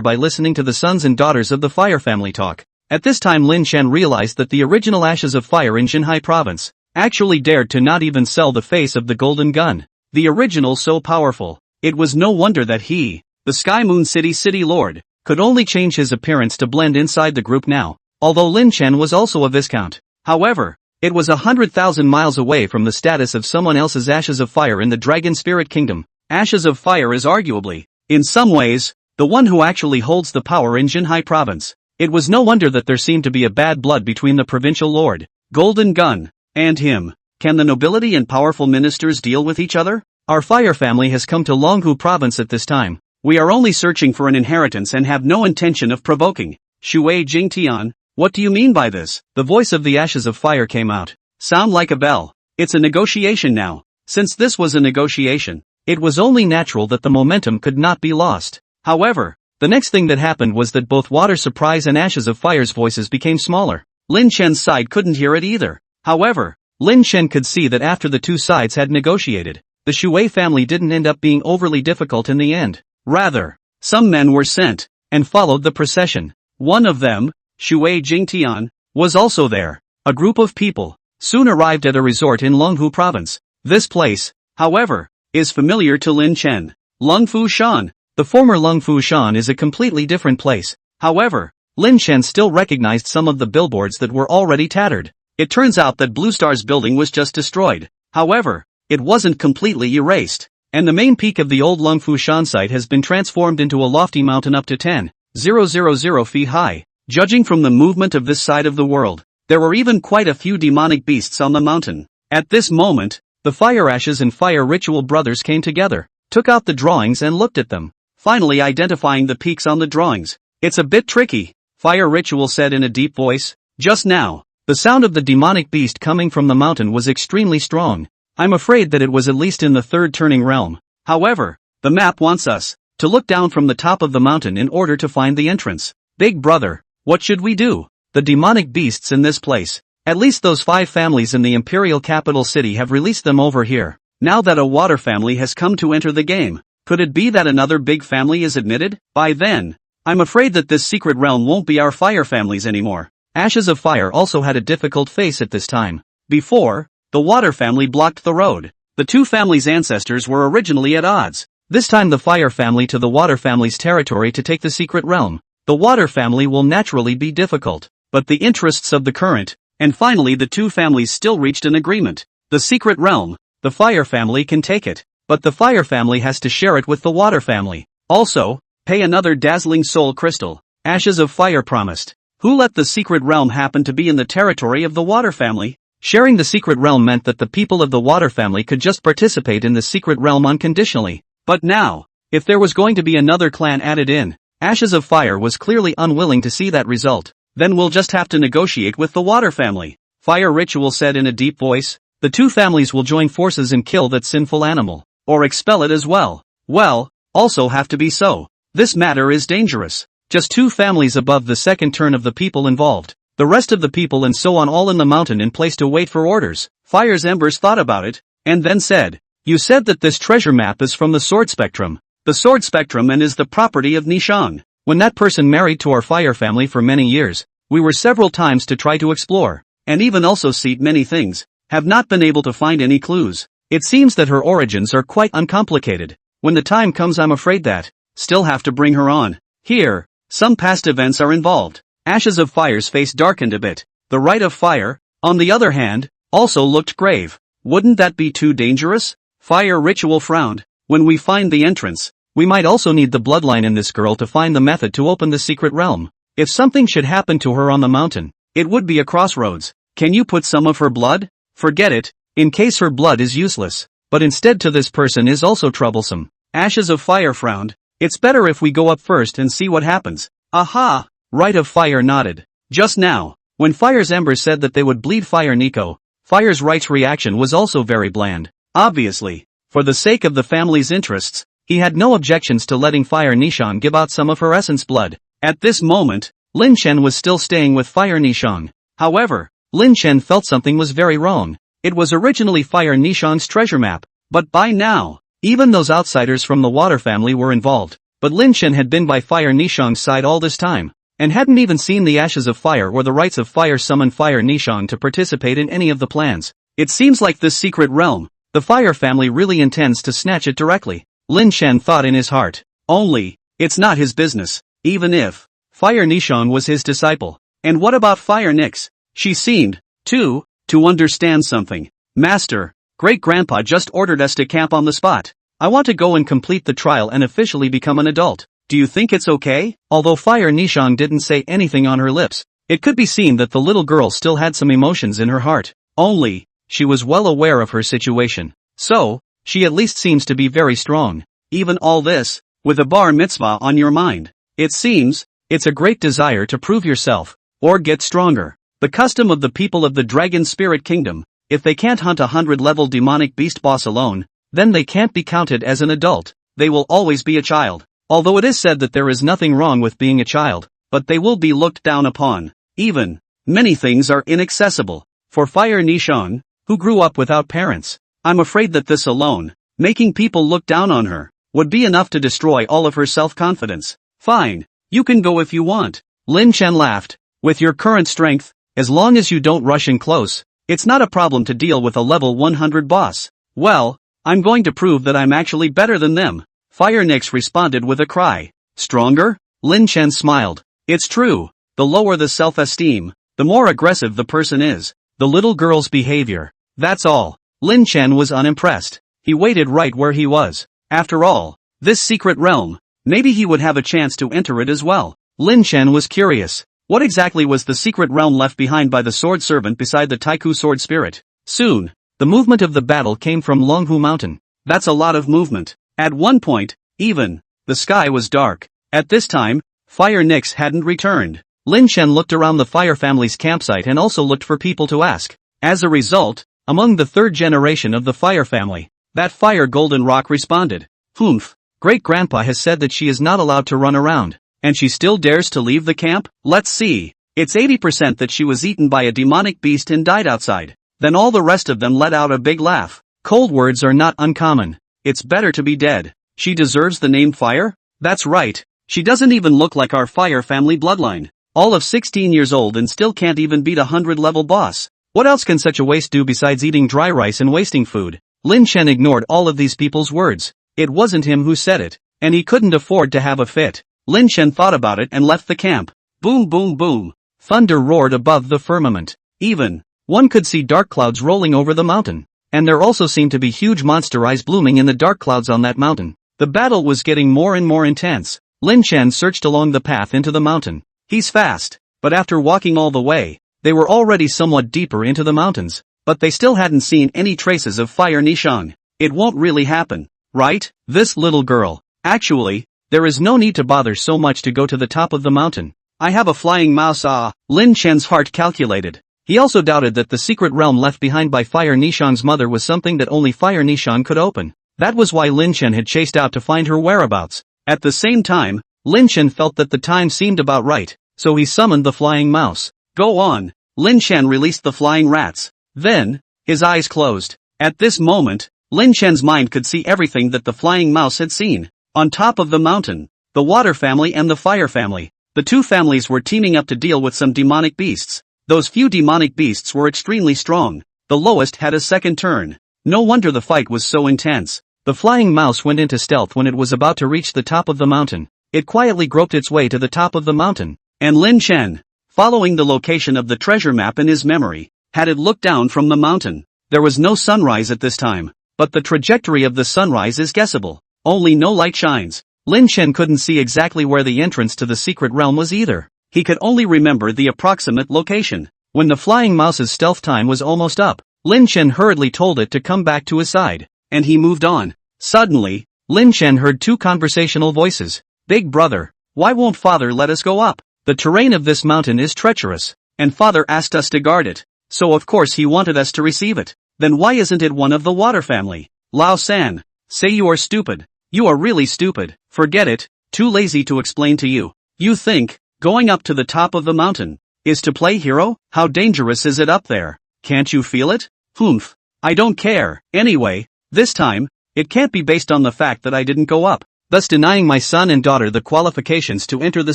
by listening to the sons and daughters of the Fire family talk. At this time Lin Chen realized that the original Ashes of Fire in Xinhai province actually dared to not even sell the face of the golden gun. The original so powerful, it was no wonder that he, the Sky Moon City Lord, could only change his appearance to blend inside the group now, although Lin Chen was also a viscount. However, It was 100,000 miles away from the status of someone else's Ashes of Fire in the Dragon Spirit Kingdom. Ashes of Fire is arguably, in some ways, the one who actually holds the power in Jinhai province. It was no wonder that there seemed to be a bad blood between the provincial lord, Golden Gun, and him. Can the nobility and powerful ministers deal with each other? Our fire family has come to Longhu province at this time. We are only searching for an inheritance and have no intention of provoking. Shui Jingtian, what do you mean by this? The voice of the Ashes of Fire came out. Sound like a bell. It's a negotiation now. Since this was a negotiation, it was only natural that the momentum could not be lost. However, the next thing that happened was that both Water Surprise and Ashes of Fire's voices became smaller. Lin Chen's side couldn't hear it either. However, Lin Chen could see that after the two sides had negotiated, the Shui family didn't end up being overly difficult in the end. Rather, some men were sent, and followed the procession. One of them, Shui Jingtian, was also there. A group of people soon arrived at a resort in Longhu province. This place, however, is familiar to Lin Chen. Lungfu Shan. The former Lungfu Shan is a completely different place. However, Lin Chen still recognized some of the billboards that were already tattered. It turns out that Blue Star's building was just destroyed. However, it wasn't completely erased, and the main peak of the old Lungfu Shan site has been transformed into a lofty mountain up to 10,000 feet high. Judging from the movement of this side of the world, there were even quite a few demonic beasts on the mountain. At this moment, the Fire Ashes and Fire Ritual brothers came together, took out the drawings and looked at them, finally identifying the peaks on the drawings. It's a bit tricky, Fire Ritual said in a deep voice. Just now, the sound of the demonic beast coming from the mountain was extremely strong. I'm afraid that it was at least in the third turning realm. However, the map wants us to look down from the top of the mountain in order to find the entrance. Big brother, what should we do? The demonic beasts in this place. At least those 5 families in the imperial capital city have released them over here. Now that a water family has come to enter the game, could it be that another big family is admitted? By then, I'm afraid that this secret realm won't be our fire families anymore. Ashes of Fire also had a difficult face at this time. Before, the water family blocked the road. The two families' ancestors were originally at odds. This time the fire family to the water family's territory to take the secret realm. The water family will naturally be difficult, but the interests of the current, and finally the two families still reached an agreement. The secret realm, the fire family can take it, but the fire family has to share it with the water family. Also, pay another dazzling soul crystal. Ashes of Fire promised. Who let the secret realm happen to be in the territory of the water family? Sharing the secret realm meant that the people of the water family could just participate in the secret realm unconditionally. But now, if there was going to be another clan added in, Ashes of Fire was clearly unwilling to see that result. Then we'll just have to negotiate with the water family. Fire Ritual said in a deep voice. The two families will join forces and kill that sinful animal, or expel it as well. Well, also have to be so. This matter is dangerous. Just two families above the second turn of the people involved. The rest of the people and so on all in the mountain in place to wait for orders. Fire's Embers thought about it, and then said, you said that this treasure map is from the Sword Spectrum. The Sword Spectrum and is the property of Nishang. When that person married to our fire family for many years, we were several times to try to explore, and even also seek many things, have not been able to find any clues. It seems that her origins are quite uncomplicated. When the time comes I'm afraid that, still have to bring her on. Here, some past events are involved. Ashes of Fire's face darkened a bit. The Rite of Fire, on the other hand, also looked grave. Wouldn't that be too dangerous? Fire Ritual frowned. When we find the entrance, we might also need the bloodline in this girl to find the method to open the secret realm. If something should happen to her on the mountain, it would be a crossroads. Can you put some of her blood? Forget it, in case her blood is useless. But instead to this person is also troublesome. Ashes of Fire frowned. It's better if we go up first and see what happens. Aha! Rite of Fire nodded. Just now, when Fire's Embers said that they would bleed Fire Nico, Fire's Right's reaction was also very bland. Obviously, for the sake of the family's interests, he had no objections to letting Fire Nishang give out some of her essence blood. At this moment, Lin Chen was still staying with Fire Nishang. However, Lin Chen felt something was very wrong. It was originally Fire Nishang's treasure map, but by now, even those outsiders from the water family were involved. But Lin Chen had been by Fire Nishang's side all this time, and hadn't even seen the Ashes of Fire or the Rites of Fire summon Fire Nishang to participate in any of the plans. It seems like this secret realm, the Fire family really intends to snatch it directly. Lin Chen thought in his heart. Only, it's not his business, even if Fire Nishang was his disciple. And what about Fire Nyx? She seemed, too, to understand something. Master, Great-Grandpa just ordered us to camp on the spot. I want to go and complete the trial and officially become an adult. Do you think it's okay? Although Fire Nishong didn't say anything on her lips, it could be seen that the little girl still had some emotions in her heart. Only, she was well aware of her situation. So, she at least seems to be very strong. Even all this, with a bar mitzvah on your mind. It seems, it's a great desire to prove yourself, or get stronger. The custom of the people of the Dragon Spirit Kingdom, if they can't hunt a 100-level demonic beast boss alone, then they can't be counted as an adult. They will always be a child. Although it is said that there is nothing wrong with being a child, but they will be looked down upon. Even, many things are inaccessible. For Fire Nishong, who grew up without parents, I'm afraid that this alone, making people look down on her, would be enough to destroy all of her self-confidence. Fine, you can go if you want. Lin Chen laughed. With your current strength, as long as you don't rush in close, it's not a problem to deal with a level 100 boss. Well, I'm going to prove that I'm actually better than them. Fire Nix responded with a cry. Stronger? Lin Chen smiled. It's true. The lower the self-esteem, the more aggressive the person is. The little girl's behavior. That's all. Lin Chen was unimpressed. He waited right where he was. After all, this secret realm, maybe he would have a chance to enter it as well. Lin Chen was curious. What exactly was the secret realm left behind by the sword servant beside the Taiku sword spirit? Soon, the movement of the battle came from Longhu Mountain. That's a lot of movement. At one point, even, the sky was dark. At this time, Fire Nix hadn't returned. Lin Chen looked around the Fire family's campsite and also looked for people to ask. As a result, among the third generation of the Fire family, that Fire Golden Rock responded. Humph, Great-Grandpa has said that she is not allowed to run around, and she still dares to leave the camp? Let's see. It's 80% that she was eaten by a demonic beast and died outside. Then all the rest of them let out a big laugh. Cold words are not uncommon. It's better to be dead. She deserves the name Fire? That's right. She doesn't even look like our Fire family bloodline. All of 16 years old and still can't even beat a 100-level boss. What else can such a waste do besides eating dry rice and wasting food? Lin Chen ignored all of these people's words. It wasn't him who said it, and he couldn't afford to have a fit. Lin Chen thought about it and left the camp. Boom boom boom. Thunder roared above the firmament. Even, one could see dark clouds rolling over the mountain. And there also seemed to be huge monster eyes blooming in the dark clouds on that mountain. The battle was getting more and more intense. Lin Chen searched along the path into the mountain. He's fast, but after walking all the way, they were already somewhat deeper into the mountains, but they still hadn't seen any traces of Fire Nishong. It won't really happen, right? This little girl. Actually, there is no need to bother so much to go to the top of the mountain. I have a flying mouse. Lin Chen's heart calculated. He also doubted that the secret realm left behind by Fire Nishong's mother was something that only Fire Nishong could open. That was why Lin Chen had chased out to find her whereabouts. At the same time, Lin Chen felt that the time seemed about right, so he summoned the flying mouse. Go on. Lin Chen released the flying rats. Then, his eyes closed. At this moment, Lin Chen's mind could see everything that the flying mouse had seen. On top of the mountain, the water family and the fire family. The two families were teaming up to deal with some demonic beasts. Those few demonic beasts were extremely strong. The lowest had a second turn. No wonder the fight was so intense. The flying mouse went into stealth when it was about to reach the top of the mountain. It quietly groped its way to the top of the mountain. And Lin Chen, following the location of the treasure map in his memory, had it looked down from the mountain. There was no sunrise at this time, but the trajectory of the sunrise is guessable. Only no light shines. Lin Chen couldn't see exactly where the entrance to the secret realm was either. He could only remember the approximate location. When the flying mouse's stealth time was almost up, Lin Chen hurriedly told it to come back to his side, and he moved on. Suddenly, Lin Chen heard two conversational voices. Big brother, why won't father let us go up? The terrain of this mountain is treacherous, and father asked us to guard it, so of course he wanted us to receive it. Then why isn't it one of the water family? Lao San, say you are stupid. You are really stupid. Forget it, too lazy to explain to you. You think, going up to the top of the mountain, is to play hero? How dangerous is it up there? Can't you feel it? Humph. I don't care. Anyway, this time, it can't be based on the fact that I didn't go up, thus denying my son and daughter the qualifications to enter the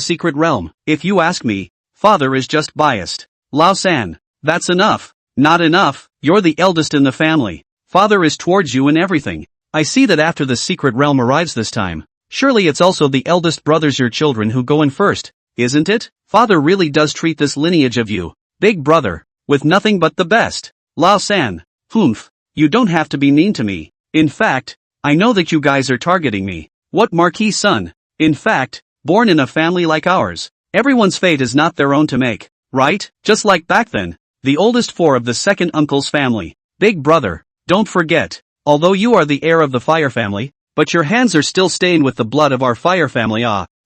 secret realm. If you ask me, father is just biased. Lao San, that's enough. Not enough. You're the eldest in the family. Father is towards you in everything. I see that after the secret realm arrives this time, surely it's also the eldest brothers, your children, who go in first, isn't it? Father really does treat this lineage of you, big brother, with nothing but the best. Lao San. Humph. You don't have to be mean to me. In fact, I know that you guys are targeting me. What marquis son? In fact, born in a family like ours, everyone's fate is not their own to make, right? Just like back then. The oldest four of the second uncle's family. Big brother, don't forget. Although you are the heir of the fire family, but your hands are still stained with the blood of our fire family.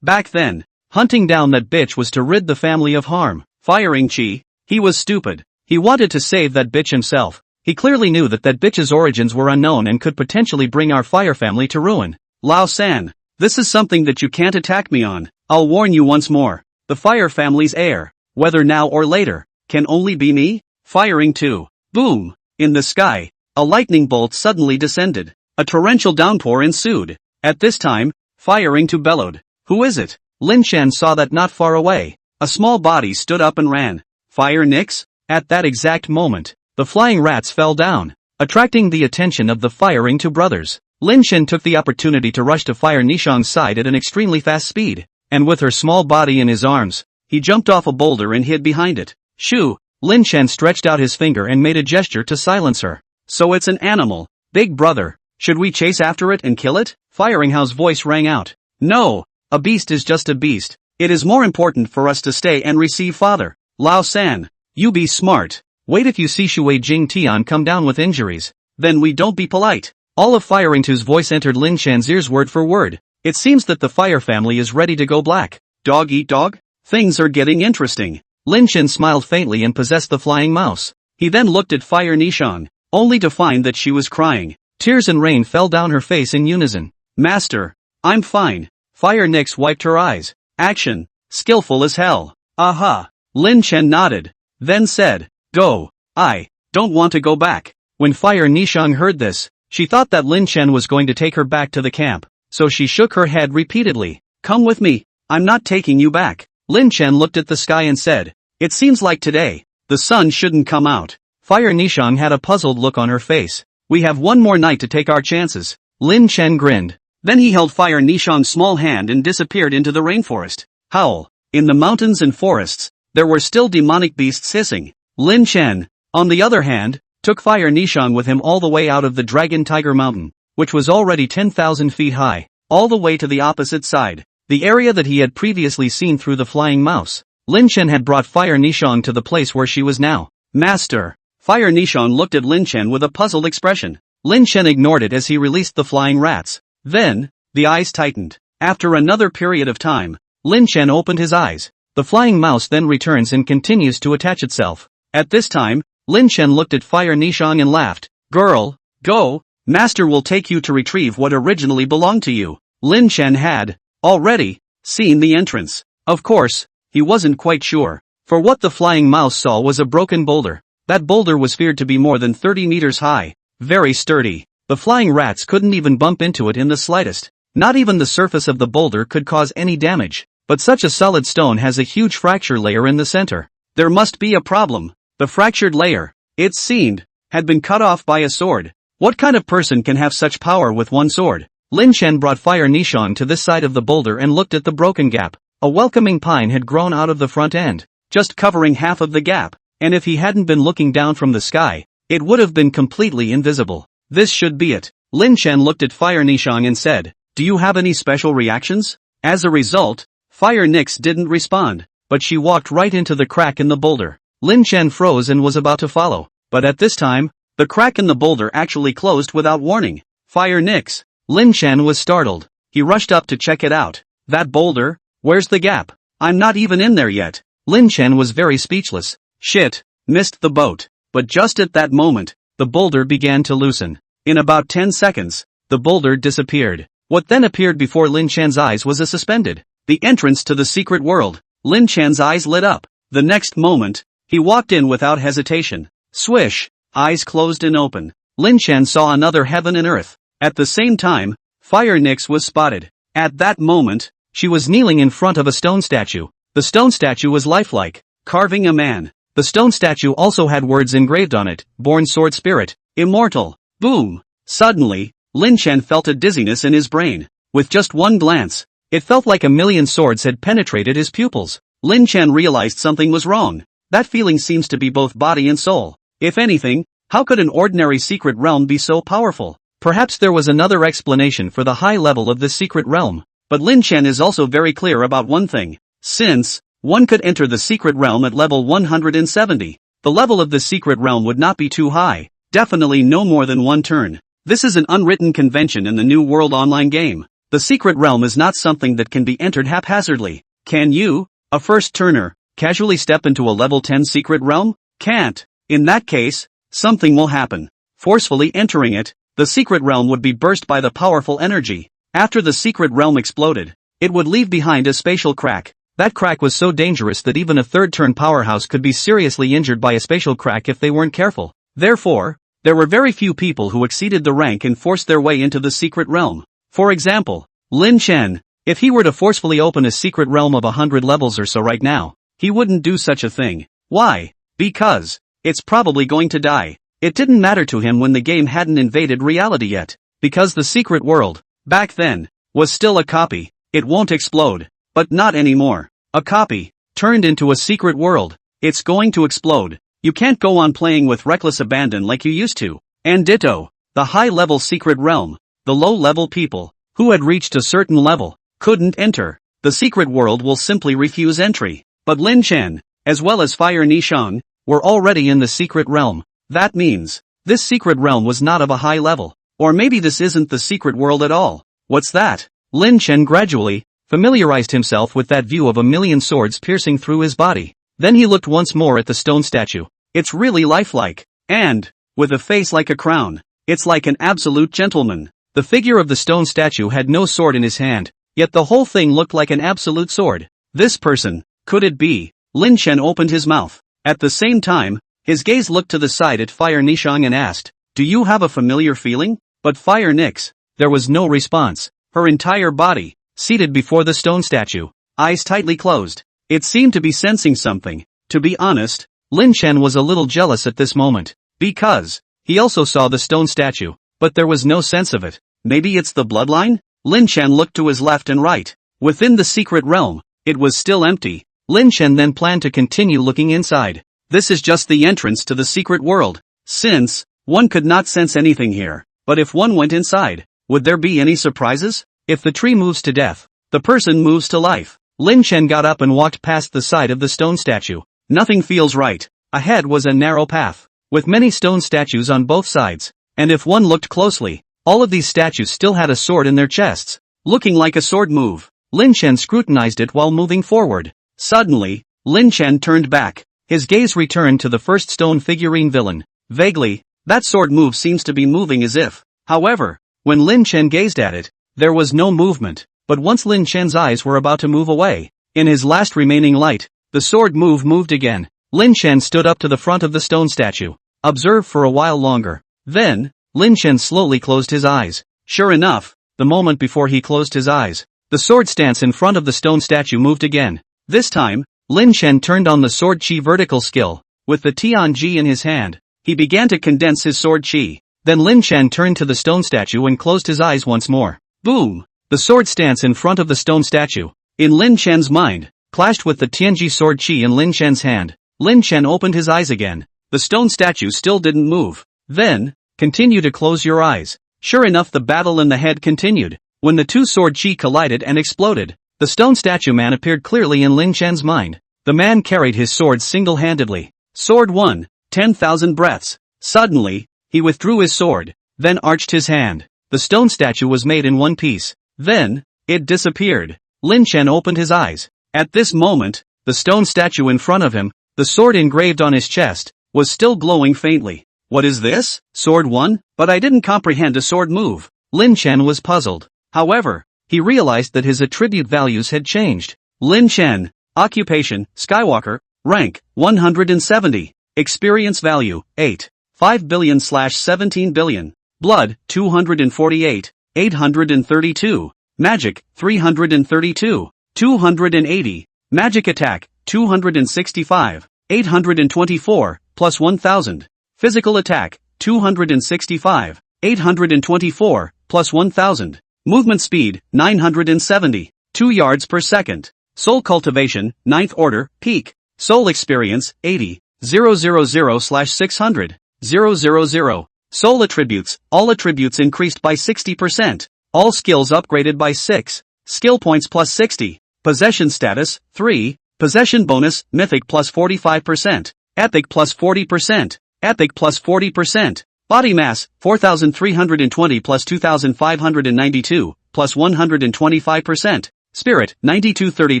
Back then, hunting down that bitch was to rid the family of harm. Firing Chi. He was stupid. He wanted to save that bitch himself. He clearly knew that that bitch's origins were unknown and could potentially bring our fire family to ruin. Lao San, this is something that you can't attack me on. I'll warn you once more. The fire family's heir, whether now or later, can only be me. Firing 2. Boom. In the sky, a lightning bolt suddenly descended. A torrential downpour ensued. At this time, Firing 2 bellowed. Who is it? Lin Shan saw that not far away. A small body stood up and ran. Fire Nix? At that exact moment, the flying rats fell down, attracting the attention of the Firing 2 brothers. Lin Shan took the opportunity to rush to Fire Nishang's side at an extremely fast speed, and with her small body in his arms, he jumped off a boulder and hid behind it. Shoo! Lin Shan stretched out his finger and made a gesture to silence her. So it's an animal. Big brother, should we chase after it and kill it? Firing Hao's voice rang out. No, a beast is just a beast. It is more important for us to stay and receive father. Lao San, you be smart. Wait if you see Shui Jing Tian come down with injuries. Then we don't be polite. All of Firing 2's voice entered Lin Shan's ears word for word. It seems that the fire family is ready to go black. Dog eat dog? Things are getting interesting. Lin Shan smiled faintly and possessed the flying mouse. He then looked at Fire Nishang, only to find that she was crying. Tears and rain fell down her face in unison. Master, I'm fine. Fire Nix wiped her eyes. Action. Skillful as hell. Aha. Lin Shan nodded. Then said, go. I don't want to go back. When Fire Nishang heard this, she thought that Lin Shan was going to take her back to the camp, so she shook her head repeatedly. Come with me. I'm not taking you back. Lin Shan looked at the sky and said, it seems like today, the sun shouldn't come out. Fire Nishang had a puzzled look on her face. We have one more night to take our chances. Lin Shan grinned. Then he held Fire Nishang's small hand and disappeared into the rainforest. Howl. In the mountains and forests, there were still demonic beasts hissing. Lin Shan, on the other hand, took Fire Nishang with him all the way out of the Dragon Tiger Mountain, which was already 10,000 feet high, all the way to the opposite side, the area that he had previously seen through the flying mouse. Lin Shan had brought Fire Nishang to the place where she was now. Master. Fire Nishang looked at Lin Shan with a puzzled expression. Lin Shan ignored it as he released the flying rats. Then, the eyes tightened. After another period of time, Lin Shan opened his eyes. The flying mouse then returns and continues to attach itself. At this time, Lin Shan looked at Fire Nishang and laughed. Girl, go. Master will take you to retrieve what originally belonged to you. Lin Shan had, already, seen the entrance. Of course, he wasn't quite sure. For what the flying mouse saw was a broken boulder. That boulder was feared to be more than 30 meters high. Very sturdy. The flying rats couldn't even bump into it in the slightest. Not even the surface of the boulder could cause any damage. But such a solid stone has a huge fracture layer in the center. There must be a problem. The fractured layer, it seemed, had been cut off by a sword. What kind of person can have such power with one sword? Lin Shan brought Fire Nishang to this side of the boulder and looked at the broken gap. A welcoming pine had grown out of the front end, just covering half of the gap, and if he hadn't been looking down from the sky, it would have been completely invisible. This should be it. Lin Shan looked at Fire Nishang and said, do you have any special reactions? As a result, Fire Nix didn't respond, but she walked right into the crack in the boulder. Lin Shan froze and was about to follow, but at this time, the crack in the boulder actually closed without warning. Fire Nix. Lin Shan was startled. He rushed up to check it out. That boulder? Where's the gap? I'm not even in there yet. Lin Shan was very speechless. Shit, missed the boat. But just at that moment, the boulder began to loosen. In about 10 seconds, the boulder disappeared. What then appeared before Lin Shan's eyes was a suspended, the entrance to the secret world. Lin Shan's eyes lit up. The next moment, he walked in without hesitation. Swish, eyes closed and open. Lin Shan saw another heaven and earth. At the same time, Fire Nix was spotted. At that moment, she was kneeling in front of a stone statue. The stone statue was lifelike, carving a man. The stone statue also had words engraved on it, born sword spirit, immortal. Boom! Suddenly, Lin Shan felt a dizziness in his brain. With just one glance, it felt like a million swords had penetrated his pupils. Lin Shan realized something was wrong. That feeling seems to be both body and soul. If anything, How could an ordinary secret realm be so powerful? Perhaps there was another explanation for the high level of this secret realm. But Lin Chen is also very clear about one thing. Since one could enter the secret realm at level 170, the level of the secret realm would not be too high, definitely no more than one turn. This is an unwritten convention in the New World online game. The secret realm is not something that can be entered haphazardly. Can you, a first turner, casually step into a level 10 secret realm? Can't. In that case, something will happen. Forcefully entering it, the secret realm would be burst by the powerful energy. After the secret realm exploded, it would leave behind a spatial crack. That crack was so dangerous that even a third-turn powerhouse could be seriously injured by a spatial crack if they weren't careful. Therefore, there were very few people who exceeded the rank and forced their way into the secret realm. For example, Lin Chen. If he were to forcefully open a secret realm of 100 levels or so right now, he wouldn't do such a thing. Why? Because it's probably going to die. It didn't matter to him when the game hadn't invaded reality yet. Because the secret world, back then, was still a copy. It won't explode. But not anymore. A copy, turned into a secret world. It's going to explode. You can't go on playing with reckless abandon like you used to. And ditto, the high-level secret realm, the low-level people, who had reached a certain level, couldn't enter. The secret world will simply refuse entry. But Lin Chen, as well as Fire Nishang, were already in the secret realm. That means, this secret realm was not of a high level. Or maybe this isn't the secret world at all. What's that? Lin Chen gradually familiarized himself with that view of a million swords piercing through his body. Then he looked once more at the stone statue. It's really lifelike. And, with a face like a crown, it's like an absolute gentleman. The figure of the stone statue had no sword in his hand, yet the whole thing looked like an absolute sword. This person, could it be? Lin Chen opened his mouth. At the same time, his gaze looked to the side at Fire Nishang and asked, "Do you have a familiar feeling?" But Fire Nix, there was no response. Her entire body, seated before the stone statue, eyes tightly closed. It seemed to be sensing something. To be honest, Lin Chen was a little jealous at this moment. Because he also saw the stone statue, but there was no sense of it. Maybe it's the bloodline? Lin Chen looked to his left and right. Within the secret realm, it was still empty. Lin Chen then planned to continue looking inside. This is just the entrance to the secret world. Since one could not sense anything here, but if one went inside, would there be any surprises? If the tree moves to death, the person moves to life. Lin Chen got up and walked past the side of the stone statue. Nothing feels right. Ahead was a narrow path, with many stone statues on both sides. And if one looked closely, all of these statues still had a sword in their chests, looking like a sword move. Lin Chen scrutinized it while moving forward. Suddenly, Lin Chen turned back. His gaze returned to the first stone figurine villain. Vaguely, that sword move seems to be moving as if. However, when Lin Chen gazed at it, there was no movement. But once Lin Chen's eyes were about to move away, in his last remaining light, the sword moved again. Lin Chen stood up to the front of the stone statue, observed for a while longer. Then, Lin Chen slowly closed his eyes. Sure enough, the moment before he closed his eyes, the sword stance in front of the stone statue moved again. This time, Lin Chen turned on the sword chi vertical skill. With the Tian Ji in his hand, he began to condense his sword chi. Then Lin Chen turned to the stone statue and closed his eyes once more. Boom! The sword stance in front of the stone statue, in Lin Chen's mind, clashed with the Tianji sword chi in Lin Chen's hand. Lin Chen opened his eyes again. The stone statue still didn't move. Then, continue to close your eyes. Sure enough, the battle in the head continued. When the two sword chi collided and exploded, the stone statue man appeared clearly in Lin Chen's mind. The man carried his sword single-handedly. Sword 1, 10,000 breaths. Suddenly, he withdrew his sword, then arched his hand. The stone statue was made in one piece. Then, it disappeared. Lin Chen opened his eyes. At this moment, the stone statue in front of him, the sword engraved on his chest, was still glowing faintly. What is this? Sword 1? But I didn't comprehend a sword move. Lin Chen was puzzled. However, he realized that his attribute values had changed. Lin Chen, occupation, Skywalker, rank, 170, experience value, 8, 5 billion/17 billion, blood, 248, 832, magic, 332, 280, magic attack, 265, 824, plus 1000, physical attack, 265, 824, plus 1000, movement speed, 970, 2 yards per second, soul cultivation, 9th order, peak, soul experience, 80, 000/600, 000. Soul attributes, all attributes increased by 60%. All skills upgraded by 6. Skill points plus 60. Possession status, 3. Possession bonus, mythic plus 45%. Epic plus 40%. Epic plus 40%. Body mass, 4,320 plus 2,592, plus 125%. Spirit, 9230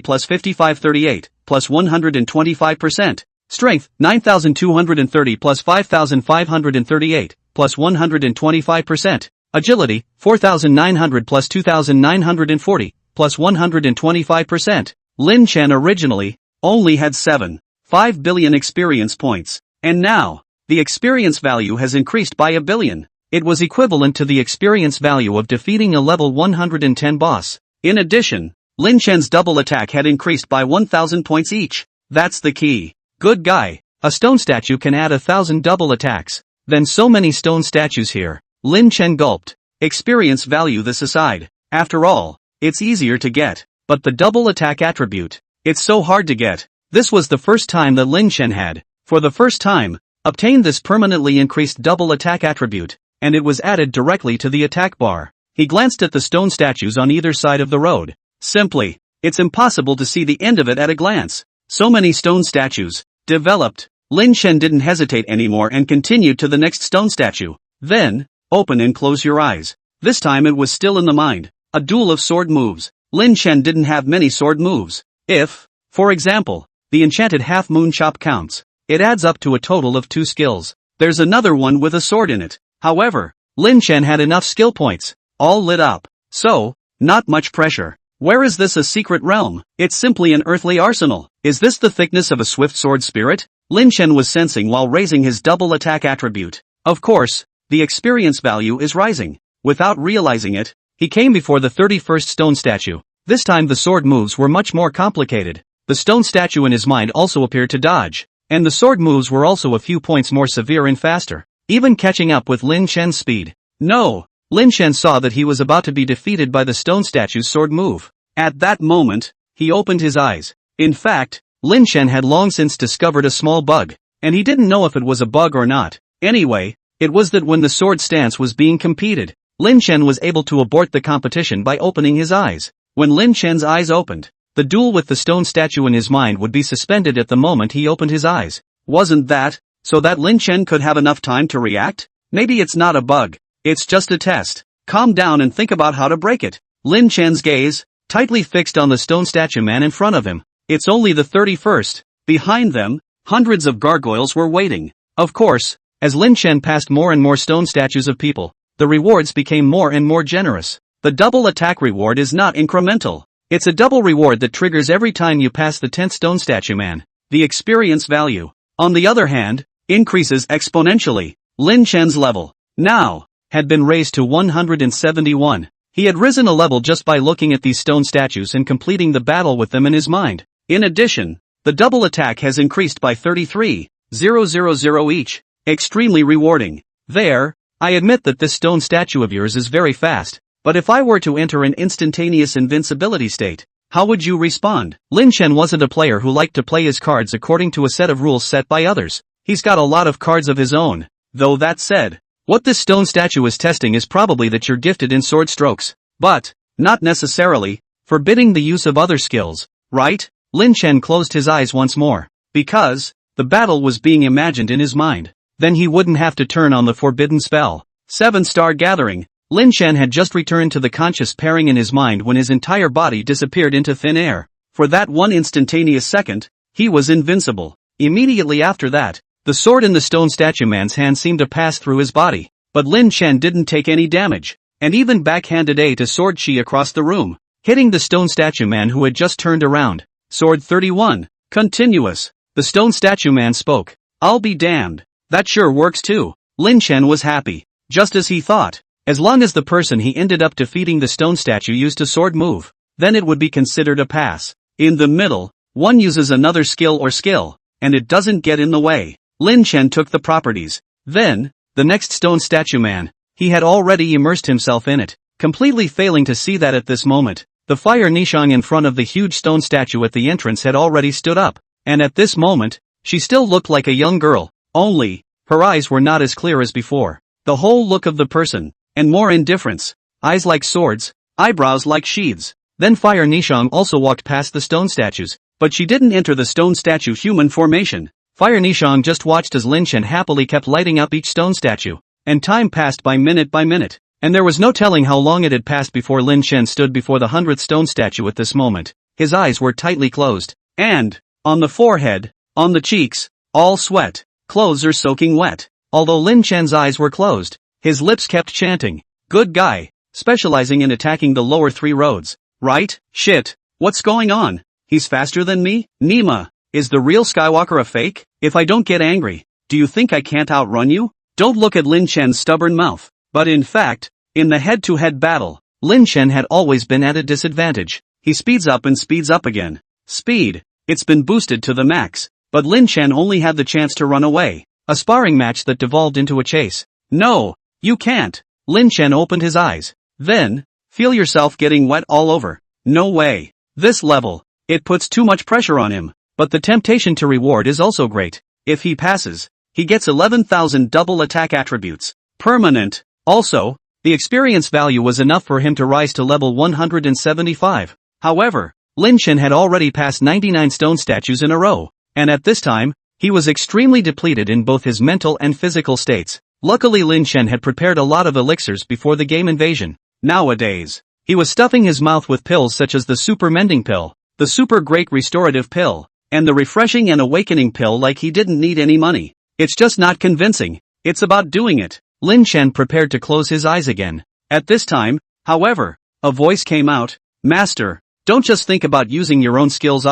plus 5538, plus 125%. Strength, 9,230 plus 5,538, plus 125%. Agility, 4,900 plus 2,940, plus 125%. Lin Chen originally only had 7.5 billion experience points, and now the experience value has increased by 1 billion. It was equivalent to the experience value of defeating a level 110 boss. In addition, Lin Chen's double attack had increased by 1,000 points each. That's the key. Good guy. A stone statue can add 1,000 double attacks. Then so many stone statues here. Lin Chen gulped. Experience value this aside. After all, it's easier to get. But the double attack attribute, it's so hard to get. This was the first time that Lin Chen had, for the first time, obtained this permanently increased double attack attribute, and it was added directly to the attack bar. He glanced at the stone statues on either side of the road. Simply, it's impossible to see the end of it at a glance. So many stone statues developed. Lin Chen didn't hesitate anymore and continued to the next stone statue. Then, open and close your eyes. This time it was still in the mind. A duel of sword moves. Lin Chen didn't have many sword moves. If, for example, the enchanted half moon chop counts, it adds up to a total of 2 skills. There's another one with a sword in it. However, Lin Chen had enough skill points, all lit up. So, not much pressure. Where is this a secret realm? It's simply an earthly arsenal. Is this the thickness of a swift sword spirit? Lin Chen was sensing while raising his double attack attribute. Of course, the experience value is rising. Without realizing it, he came before the 31st stone statue. This time the sword moves were much more complicated. The stone statue in his mind also appeared to dodge, and the sword moves were also a few points more severe and faster, even catching up with Lin Chen's speed. No! Lin Chen saw that he was about to be defeated by the stone statue's sword move. At that moment, he opened his eyes. In fact, Lin Chen had long since discovered a small bug, and he didn't know if it was a bug or not. Anyway, it was that when the sword stance was being competed, Lin Chen was able to abort the competition by opening his eyes. When Lin Chen's eyes opened, the duel with the stone statue in his mind would be suspended at the moment he opened his eyes. Wasn't that so that Lin Chen could have enough time to react? Maybe it's not a bug. It's just a test. Calm down and think about how to break it. Lin Chen's gaze, tightly fixed on the stone statue man in front of him. It's only the 31st. Behind them, hundreds of gargoyles were waiting. Of course, as Lin Chen passed more and more stone statues of people, the rewards became more and more generous. The double attack reward is not incremental. It's a double reward that triggers every time you pass the 10th stone statue man. The experience value, on the other hand, increases exponentially. Lin Chen's level, now, had been raised to 171. He had risen a level just by looking at these stone statues and completing the battle with them in his mind. In addition, the double attack has increased by 33,000 each. Extremely rewarding. There, I admit that this stone statue of yours is very fast, but if I were to enter an instantaneous invincibility state, how would you respond? Lin Chen wasn't a player who liked to play his cards according to a set of rules set by others. He's got a lot of cards of his own. Though that said, what this stone statue is testing is probably that you're gifted in sword strokes. But, not necessarily, forbidding the use of other skills, right? Lin Chen closed his eyes once more. Because, the battle was being imagined in his mind. Then he wouldn't have to turn on the forbidden spell. 7-star gathering. Lin Chen had just returned to the conscious pairing in his mind when his entire body disappeared into thin air. For that one instantaneous second, he was invincible. Immediately after that, the sword in the stone statue man's hand seemed to pass through his body. But Lin Chen didn't take any damage, and even backhanded a sword chi across the room, hitting the stone statue man who had just turned around. Sword 31. Continuous. The stone statue man spoke. I'll be damned. That sure works too. Lin Chen was happy. Just as he thought. As long as the person he ended up defeating the stone statue used a sword move, then it would be considered a pass. In the middle, one uses another skill, and it doesn't get in the way. Lin Chen took the properties. Then, the next stone statue man, he had already immersed himself in it, completely failing to see that at this moment, the fire Nishang in front of the huge stone statue at the entrance had already stood up, and at this moment, she still looked like a young girl, only, Her eyes were not as clear as before. The whole look of the person, and more indifference. Eyes like swords, eyebrows like sheaths. Then Fire Nishang also walked past the stone statues, but she didn't enter the stone statue human formation. Fire Nishang just watched as Lin Chen happily kept lighting up each stone statue, and time passed by minute, and there was no telling how long it had passed before Lin Chen stood before the 100th stone statue at this moment. His eyes were tightly closed, and, on the forehead, on the cheeks, all sweat, clothes are soaking wet. Although Lin Chen's eyes were closed, his lips kept chanting, "Good guy, specializing in attacking the lower 3 roads, right? Shit, what's going on? He's faster than me? Nima, is the real Skywalker a fake? If I don't get angry, do you think I can't outrun you?" Don't look at Lin Chen's stubborn mouth. But in fact, in the head-to-head battle, Lin Chen had always been at a disadvantage. He speeds up and speeds up again. Speed, it's been boosted to the max, but Lin Chen only had the chance to run away. A sparring match that devolved into a chase. No, you can't. Lin Chen opened his eyes. Then, feel yourself getting wet all over. No way. This level, it puts too much pressure on him, but the temptation to reward is also great. If he passes, he gets 11,000 double attack attributes. Permanent. Also, the experience value was enough for him to rise to level 175. However, Lin Chen had already passed 99 stone statues in a row, and at this time, he was extremely depleted in both his mental and physical states. Luckily Lin Chen had prepared a lot of elixirs before the game invasion. Nowadays, he was stuffing his mouth with pills such as the Super Mending Pill, the Super Great Restorative Pill, and the Refreshing and Awakening Pill like he didn't need any money. It's just not convincing. It's about doing it. Lin Chen prepared to close his eyes again. At this time, however, a voice came out. "Master, don't just think about using your own skills.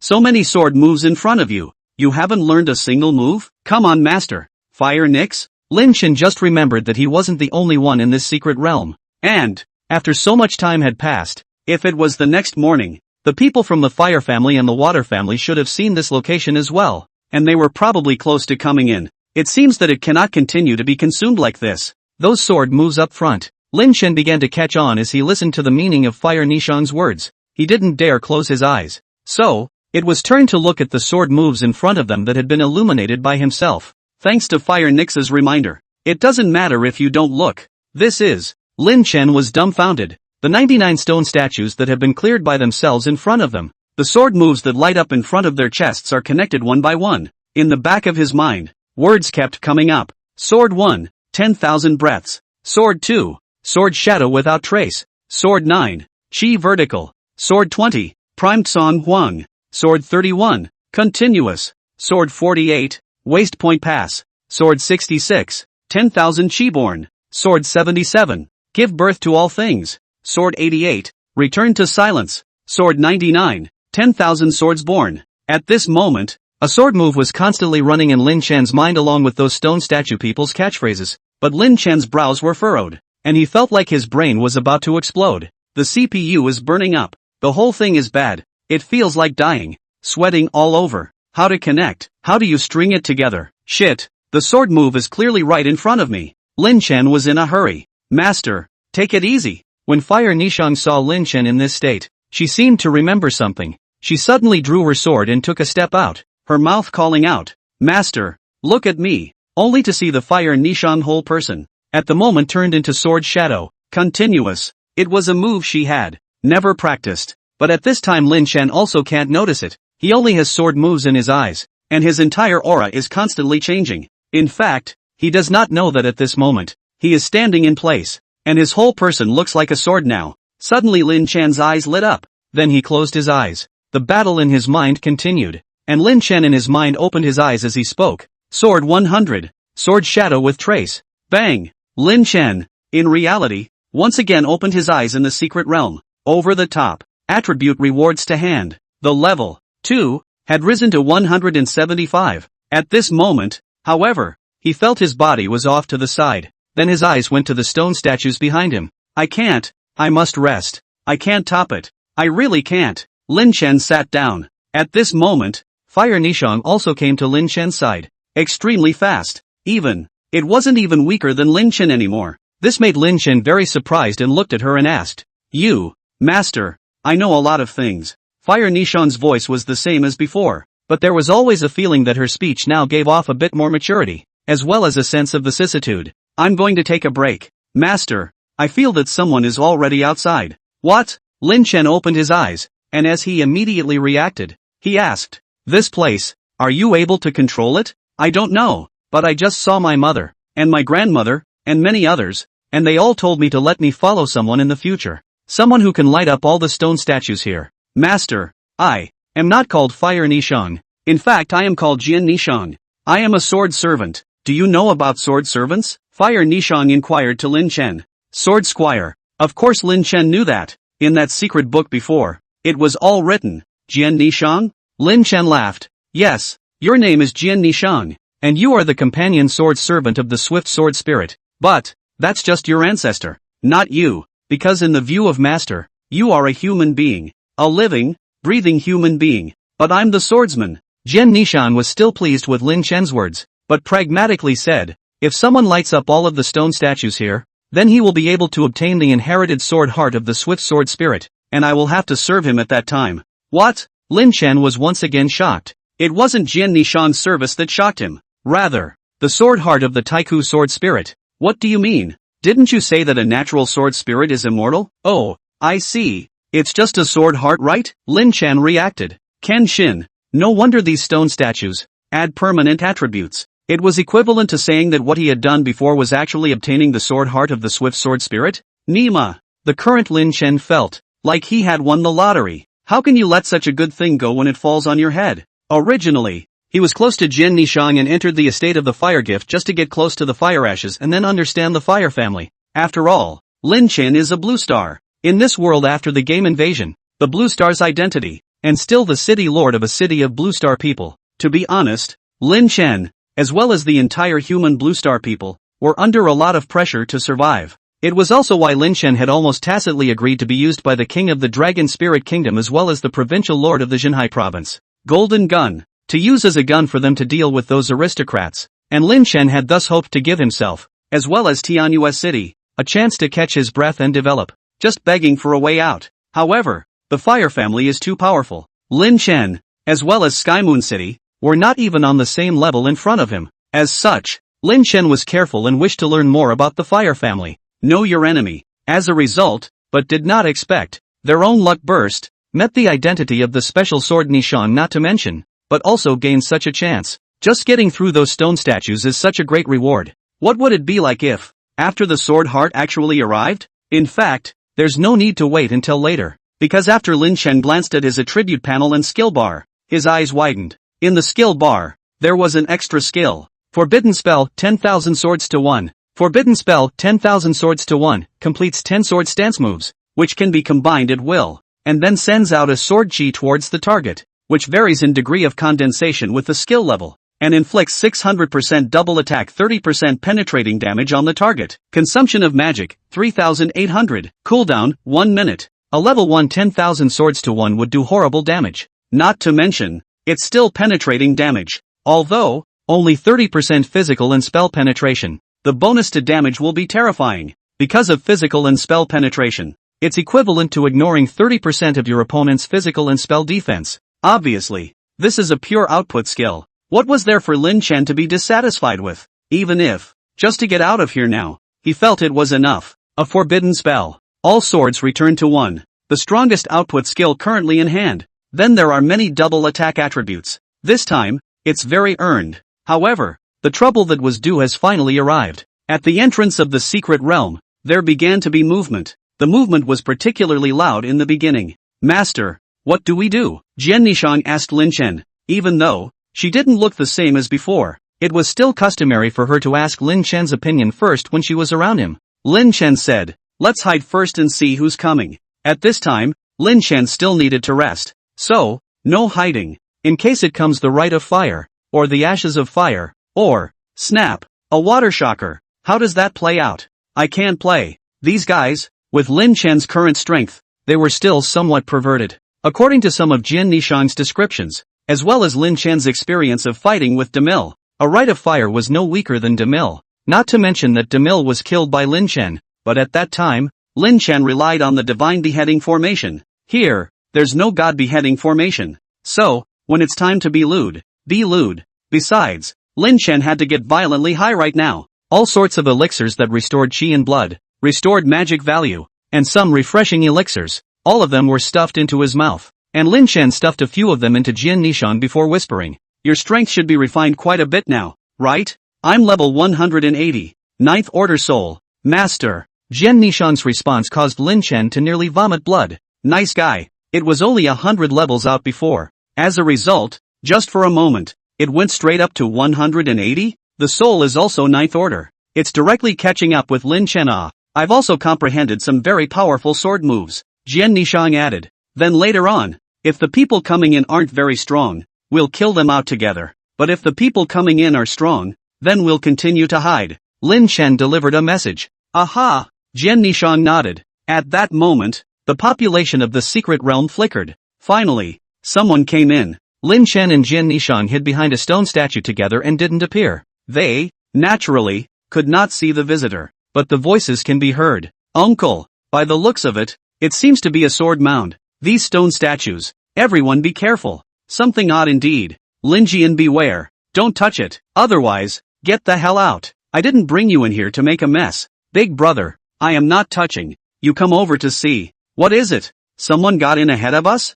So many sword moves in front of you. You haven't learned a single move? Come on, Master. Fire Nix?" Lin Chen just remembered that he wasn't the only one in this secret realm. And, after so much time had passed, if it was the next morning, the people from the Fire family and the Water family should have seen this location as well, and they were probably close to coming in. It seems that it cannot continue to be consumed like this. Those sword moves up front. Lin Chen began to catch on as he listened to the meaning of Fire Nishang's words. He didn't dare close his eyes. So, it was turned to look at the sword moves in front of them that had been illuminated by himself. Thanks to Fire Nix's reminder. It doesn't matter if you don't look. This is. Lin Chen was dumbfounded. The 99 stone statues that have been cleared by themselves in front of them. The sword moves that light up in front of their chests are connected one by one. In the back of his mind, words kept coming up. Sword 1, 10,000 breaths. Sword 2, Sword Shadow without trace. Sword 9, Chi vertical. Sword 20, Primed Song Huang. Sword 31, Continuous. Sword 48, Waste Point Pass. Sword 66, 10,000 Chi-born. Sword 77, Give Birth to All Things. Sword 88, Return to Silence. Sword 99, 10,000 Swords Born. At this moment, a sword move was constantly running in Lin Chen's mind along with those stone statue people's catchphrases, but Lin Chen's brows were furrowed, and he felt like his brain was about to explode. The CPU is burning up. The whole thing is bad. It feels like dying. Sweating all over. How to connect? How do you string it together? Shit, the sword move is clearly right in front of me. Lin Chen was in a hurry. Master, take it easy. When Fire Nishang saw Lin Chen in this state, she seemed to remember something. She suddenly drew her sword and took a step out, her mouth calling out, "Master, look at me," only to see the Fire Nishang whole person, at the moment turned into Sword Shadow, Continuous. It was a move she had never practiced, but at this time Lin Chen also can't notice it. He only has sword moves in his eyes, and his entire aura is constantly changing. In fact, he does not know that at this moment, he is standing in place, and his whole person looks like a sword now. Suddenly Lin Chen's eyes lit up, then he closed his eyes. The battle in his mind continued, and Lin Chen in his mind opened his eyes as he spoke. Sword 100, Sword Shadow with Trace. Bang! Lin Chen, in reality, once again opened his eyes in the secret realm. Over the top, attribute rewards to hand. The level, 2, had risen to 175. At this moment, however, he felt his body was off to the side. Then his eyes went to the stone statues behind him. I must rest. I can't top it. I really can't. Lin Chen sat down. At this moment, Fire Nishang also came to Lin Chen's side. Extremely fast. It wasn't even weaker than Lin Chen anymore. This made Lin Chen very surprised and looked at her and asked, "You, Master, I know a lot of things." Fire Nishang's voice was the same as before, but there was always a feeling that her speech now gave off a bit more maturity. as well as a sense of vicissitude. I'm going to take a break. Master, I feel that someone is already outside. What? Lin Chen opened his eyes, and as he immediately reacted, he asked, this place, are you able to control it? I don't know, but I just saw my mother, and my grandmother, and many others, and they all told me to let me follow someone in the future. Someone who can light up all the stone statues here. Master, I am not called Fire Nishang. In fact, I am called Jian Nishang. I am a sword servant. Do you know about sword servants? Fire Nishang inquired to Lin Chen. Sword squire. Of course Lin Chen knew that. In that secret book before, it was all written. Jian Nishang? Lin Chen laughed. Yes, your name is Jian Nishang, and you are the companion sword servant of the swift sword spirit. But, that's just your ancestor. Not you, because in the view of Master, you are a human being. A living, breathing human being. But I'm the swordsman. Jian Nishang was still pleased with Lin Chen's words, but pragmatically said, if someone lights up all of the stone statues here, then he will be able to obtain the inherited sword heart of the swift sword spirit, and I will have to serve him at that time. What? Lin Chen was once again shocked. It wasn't Jian Nishang's service that shocked him. Rather, the sword heart of the Taiku sword spirit. What do you mean? Didn't you say that a natural sword spirit is immortal? Oh, I see. It's just a sword heart, right? Lin Chen reacted. Ken Shin. No wonder these stone statues add permanent attributes. It was equivalent to saying that what he had done before was actually obtaining the sword heart of the swift sword spirit? Nima. The current Lin Chen felt like he had won the lottery. How can you let such a good thing go when it falls on your head? Originally, he was close to Jian Nishang and entered the estate of the fire gift just to get close to the fire ashes and then understand the fire family. After all, Lin Chen is a blue star. In this world after the game invasion, the blue star's identity, and still the city lord of a city of blue star people. To be honest, Lin Chen, as well as the entire human blue star people, were under a lot of pressure to survive. It was also why Lin Chen had almost tacitly agreed to be used by the king of the Dragon Spirit Kingdom as well as the provincial lord of the Xinhai province. Golden gun. To use as a gun for them to deal with those aristocrats. And Lin Chen had thus hoped to give himself, as well as Tianyue City, a chance to catch his breath and develop. Just begging for a way out. However, the fire family is too powerful. Lin Chen, as well as Sky Moon City, were not even on the same level in front of him. As such, Lin Chen was careful and wished to learn more about the fire family. Know your enemy. As a result, but did not expect, their own luck burst, met the identity of the special sword Nishan not to mention, but also gained such a chance. Just getting through those stone statues is such a great reward. What would it be like if, after the sword heart actually arrived? In fact, there's no need to wait until later, because after Lin Chen glanced at his attribute panel and skill bar, his eyes widened. In the skill bar, there was an extra skill. Forbidden spell, 10,000 swords to 1. Forbidden spell, 10,000 swords to 1, completes 10 sword stance moves, which can be combined at will, and then sends out a sword chi towards the target, which varies in degree of condensation with the skill level, and inflicts 600% double attack 30% penetrating damage on the target. Consumption of magic, 3,800. Cooldown, 1 minute. A level 1 10,000 swords to 1 would do horrible damage. Not to mention, it's still penetrating damage. Although, only 30% physical and spell penetration. The bonus to damage will be terrifying. Because of physical and spell penetration, it's equivalent to ignoring 30% of your opponent's physical and spell defense. Obviously, this is a pure output skill. What was there for Lin Chen to be dissatisfied with? Even if, just to get out of here now, he felt it was enough. A forbidden spell. All swords return to 1. The strongest output skill currently in hand. Then there are many double attack attributes. This time, it's very earned. However, the trouble that was due has finally arrived. At the entrance of the secret realm, there began to be movement. The movement was particularly loud in the beginning. Master, what do we do? Jian Nishang asked Lin Chen. Even though she didn't look the same as before, it was still customary for her to ask Lin Chen's opinion first when she was around him. Lin Chen said, let's hide first and see who's coming. At this time, Lin Chen still needed to rest. So, no hiding. In case it comes the rite of fire, or the ashes of fire, or, snap, a water shocker. How does that play out? I can't play. These guys, with Lin Chen's current strength, they were still somewhat perverted. According to some of Jian Nishang's descriptions, as well as Lin Chen's experience of fighting with Demille, a rite of fire was no weaker than Demille. Not to mention that Demille was killed by Lin Chen, but at that time, Lin Chen relied on the divine beheading formation. Here, there's no god beheading formation. So, when it's time to be lewd, be lewd. Besides, Lin Chen had to get violently high right now. All sorts of elixirs that restored chi and blood, restored magic value, and some refreshing elixirs. All of them were stuffed into his mouth. And Lin Chen stuffed a few of them into Jian Nishang before whispering, "Your strength should be refined quite a bit now, right? I'm level 180. Ninth Order Soul. Master." Jian Nishang's response caused Lin Chen to nearly vomit blood. Nice guy. It was only 100 levels out before. As a result, just for a moment, it went straight up to 180? The soul is also Ninth Order. It's directly catching up with Lin Chen. I've also comprehended some very powerful sword moves, Jian Nishang added. Then later on, if the people coming in aren't very strong, we'll kill them out together. But if the people coming in are strong, then we'll continue to hide. Lin Chen delivered a message. Aha! Jian Nishang nodded. At that moment, the population of the secret realm flickered. Finally, someone came in. Lin Chen and Jian Nishang hid behind a stone statue together and didn't appear. They, naturally, could not see the visitor. But the voices can be heard. Uncle, by the looks of it, it seems to be a sword mound. These stone statues. Everyone be careful. Something odd indeed. Lin Jian, beware. Don't touch it. Otherwise, get the hell out. I didn't bring you in here to make a mess. Big brother, I am not touching. You come over to see. What is it? Someone got in ahead of us?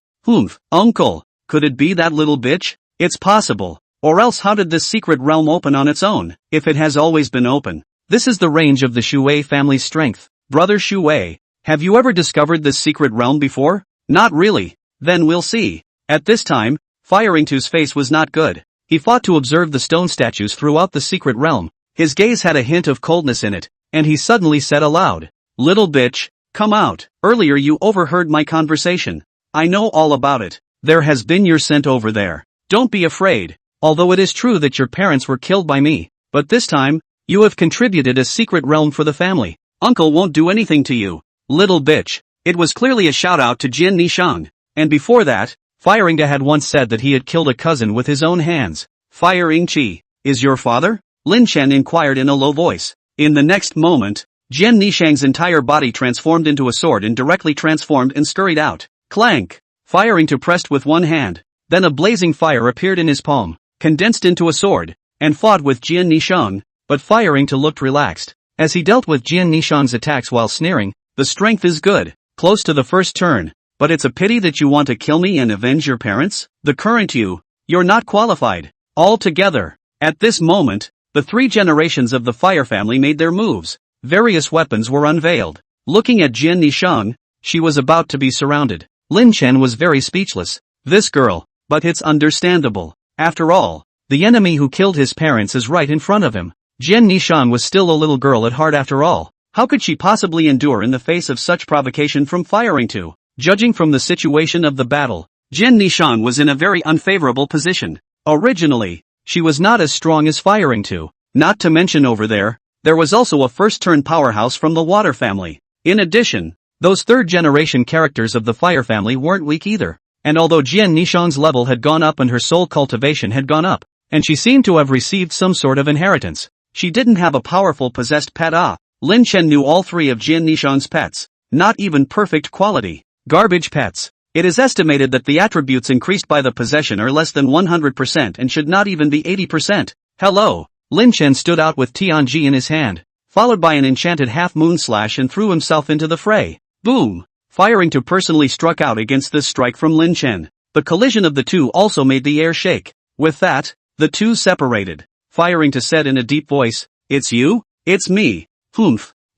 Uncle, could it be that little bitch? It's possible. Or else how did this secret realm open on its own, if it has always been open? This is the range of the Shui family's strength. Brother Shui, have you ever discovered this secret realm before? Not really. Then we'll see. At this time, Firing Two's face was not good. He fought to observe the stone statues throughout the secret realm. His gaze had a hint of coldness in it, and he suddenly said aloud, "Little bitch, come out. Earlier you overheard my conversation. I know all about it. There has been your scent over there. Don't be afraid. Although it is true that your parents were killed by me, but this time, you have contributed a secret realm for the family. Uncle won't do anything to you. Little bitch." It was clearly a shout out to Jian Nishang. And before that, Firing Two had once said that he had killed a cousin with his own hands. Firing Chi, is your father? Lin Chen inquired in a low voice. In the next moment, Jian Nishang's entire body transformed into a sword and directly transformed and scurried out. Clank! Firing Two pressed with one hand. Then a blazing fire appeared in his palm, condensed into a sword, and fought with Jian Nishang, but Firing Two looked relaxed. As he dealt with Jian Nishang's attacks while sneering, "The strength is good, close to the first turn, but it's a pity that you want to kill me and avenge your parents? The current you're not qualified." All together. At this moment, the three generations of the Fire family made their moves. Various weapons were unveiled. Looking at Jian Nishang, she was about to be surrounded. Lin Chen was very speechless. This girl, but it's understandable. After all, the enemy who killed his parents is right in front of him. Jian Nishang was still a little girl at heart after all. How could she possibly endure in the face of such provocation from Firing Two? Judging from the situation of the battle, Jian Nishang was in a very unfavorable position. Originally, she was not as strong as Firing Two. Not to mention over there was also a first-turn powerhouse from the Water family. In addition, those third-generation characters of the Fire family weren't weak either. And although Jian Nishang's level had gone up and her soul cultivation had gone up, and she seemed to have received some sort of inheritance, she didn't have a powerful possessed pet. Lin Chen knew all three of Jian Nishang's pets. Not even perfect quality. Garbage pets. It is estimated that the attributes increased by the possession are less than 100% and should not even be 80%. Hello. Lin Chen stood out with Tianji in his hand, followed by an enchanted half-moon slash and threw himself into the fray. Boom! Firing Two personally struck out against this strike from Lin Chen. The collision of the two also made the air shake. With that, the two separated. Firing Two said in a deep voice, "It's you? It's me.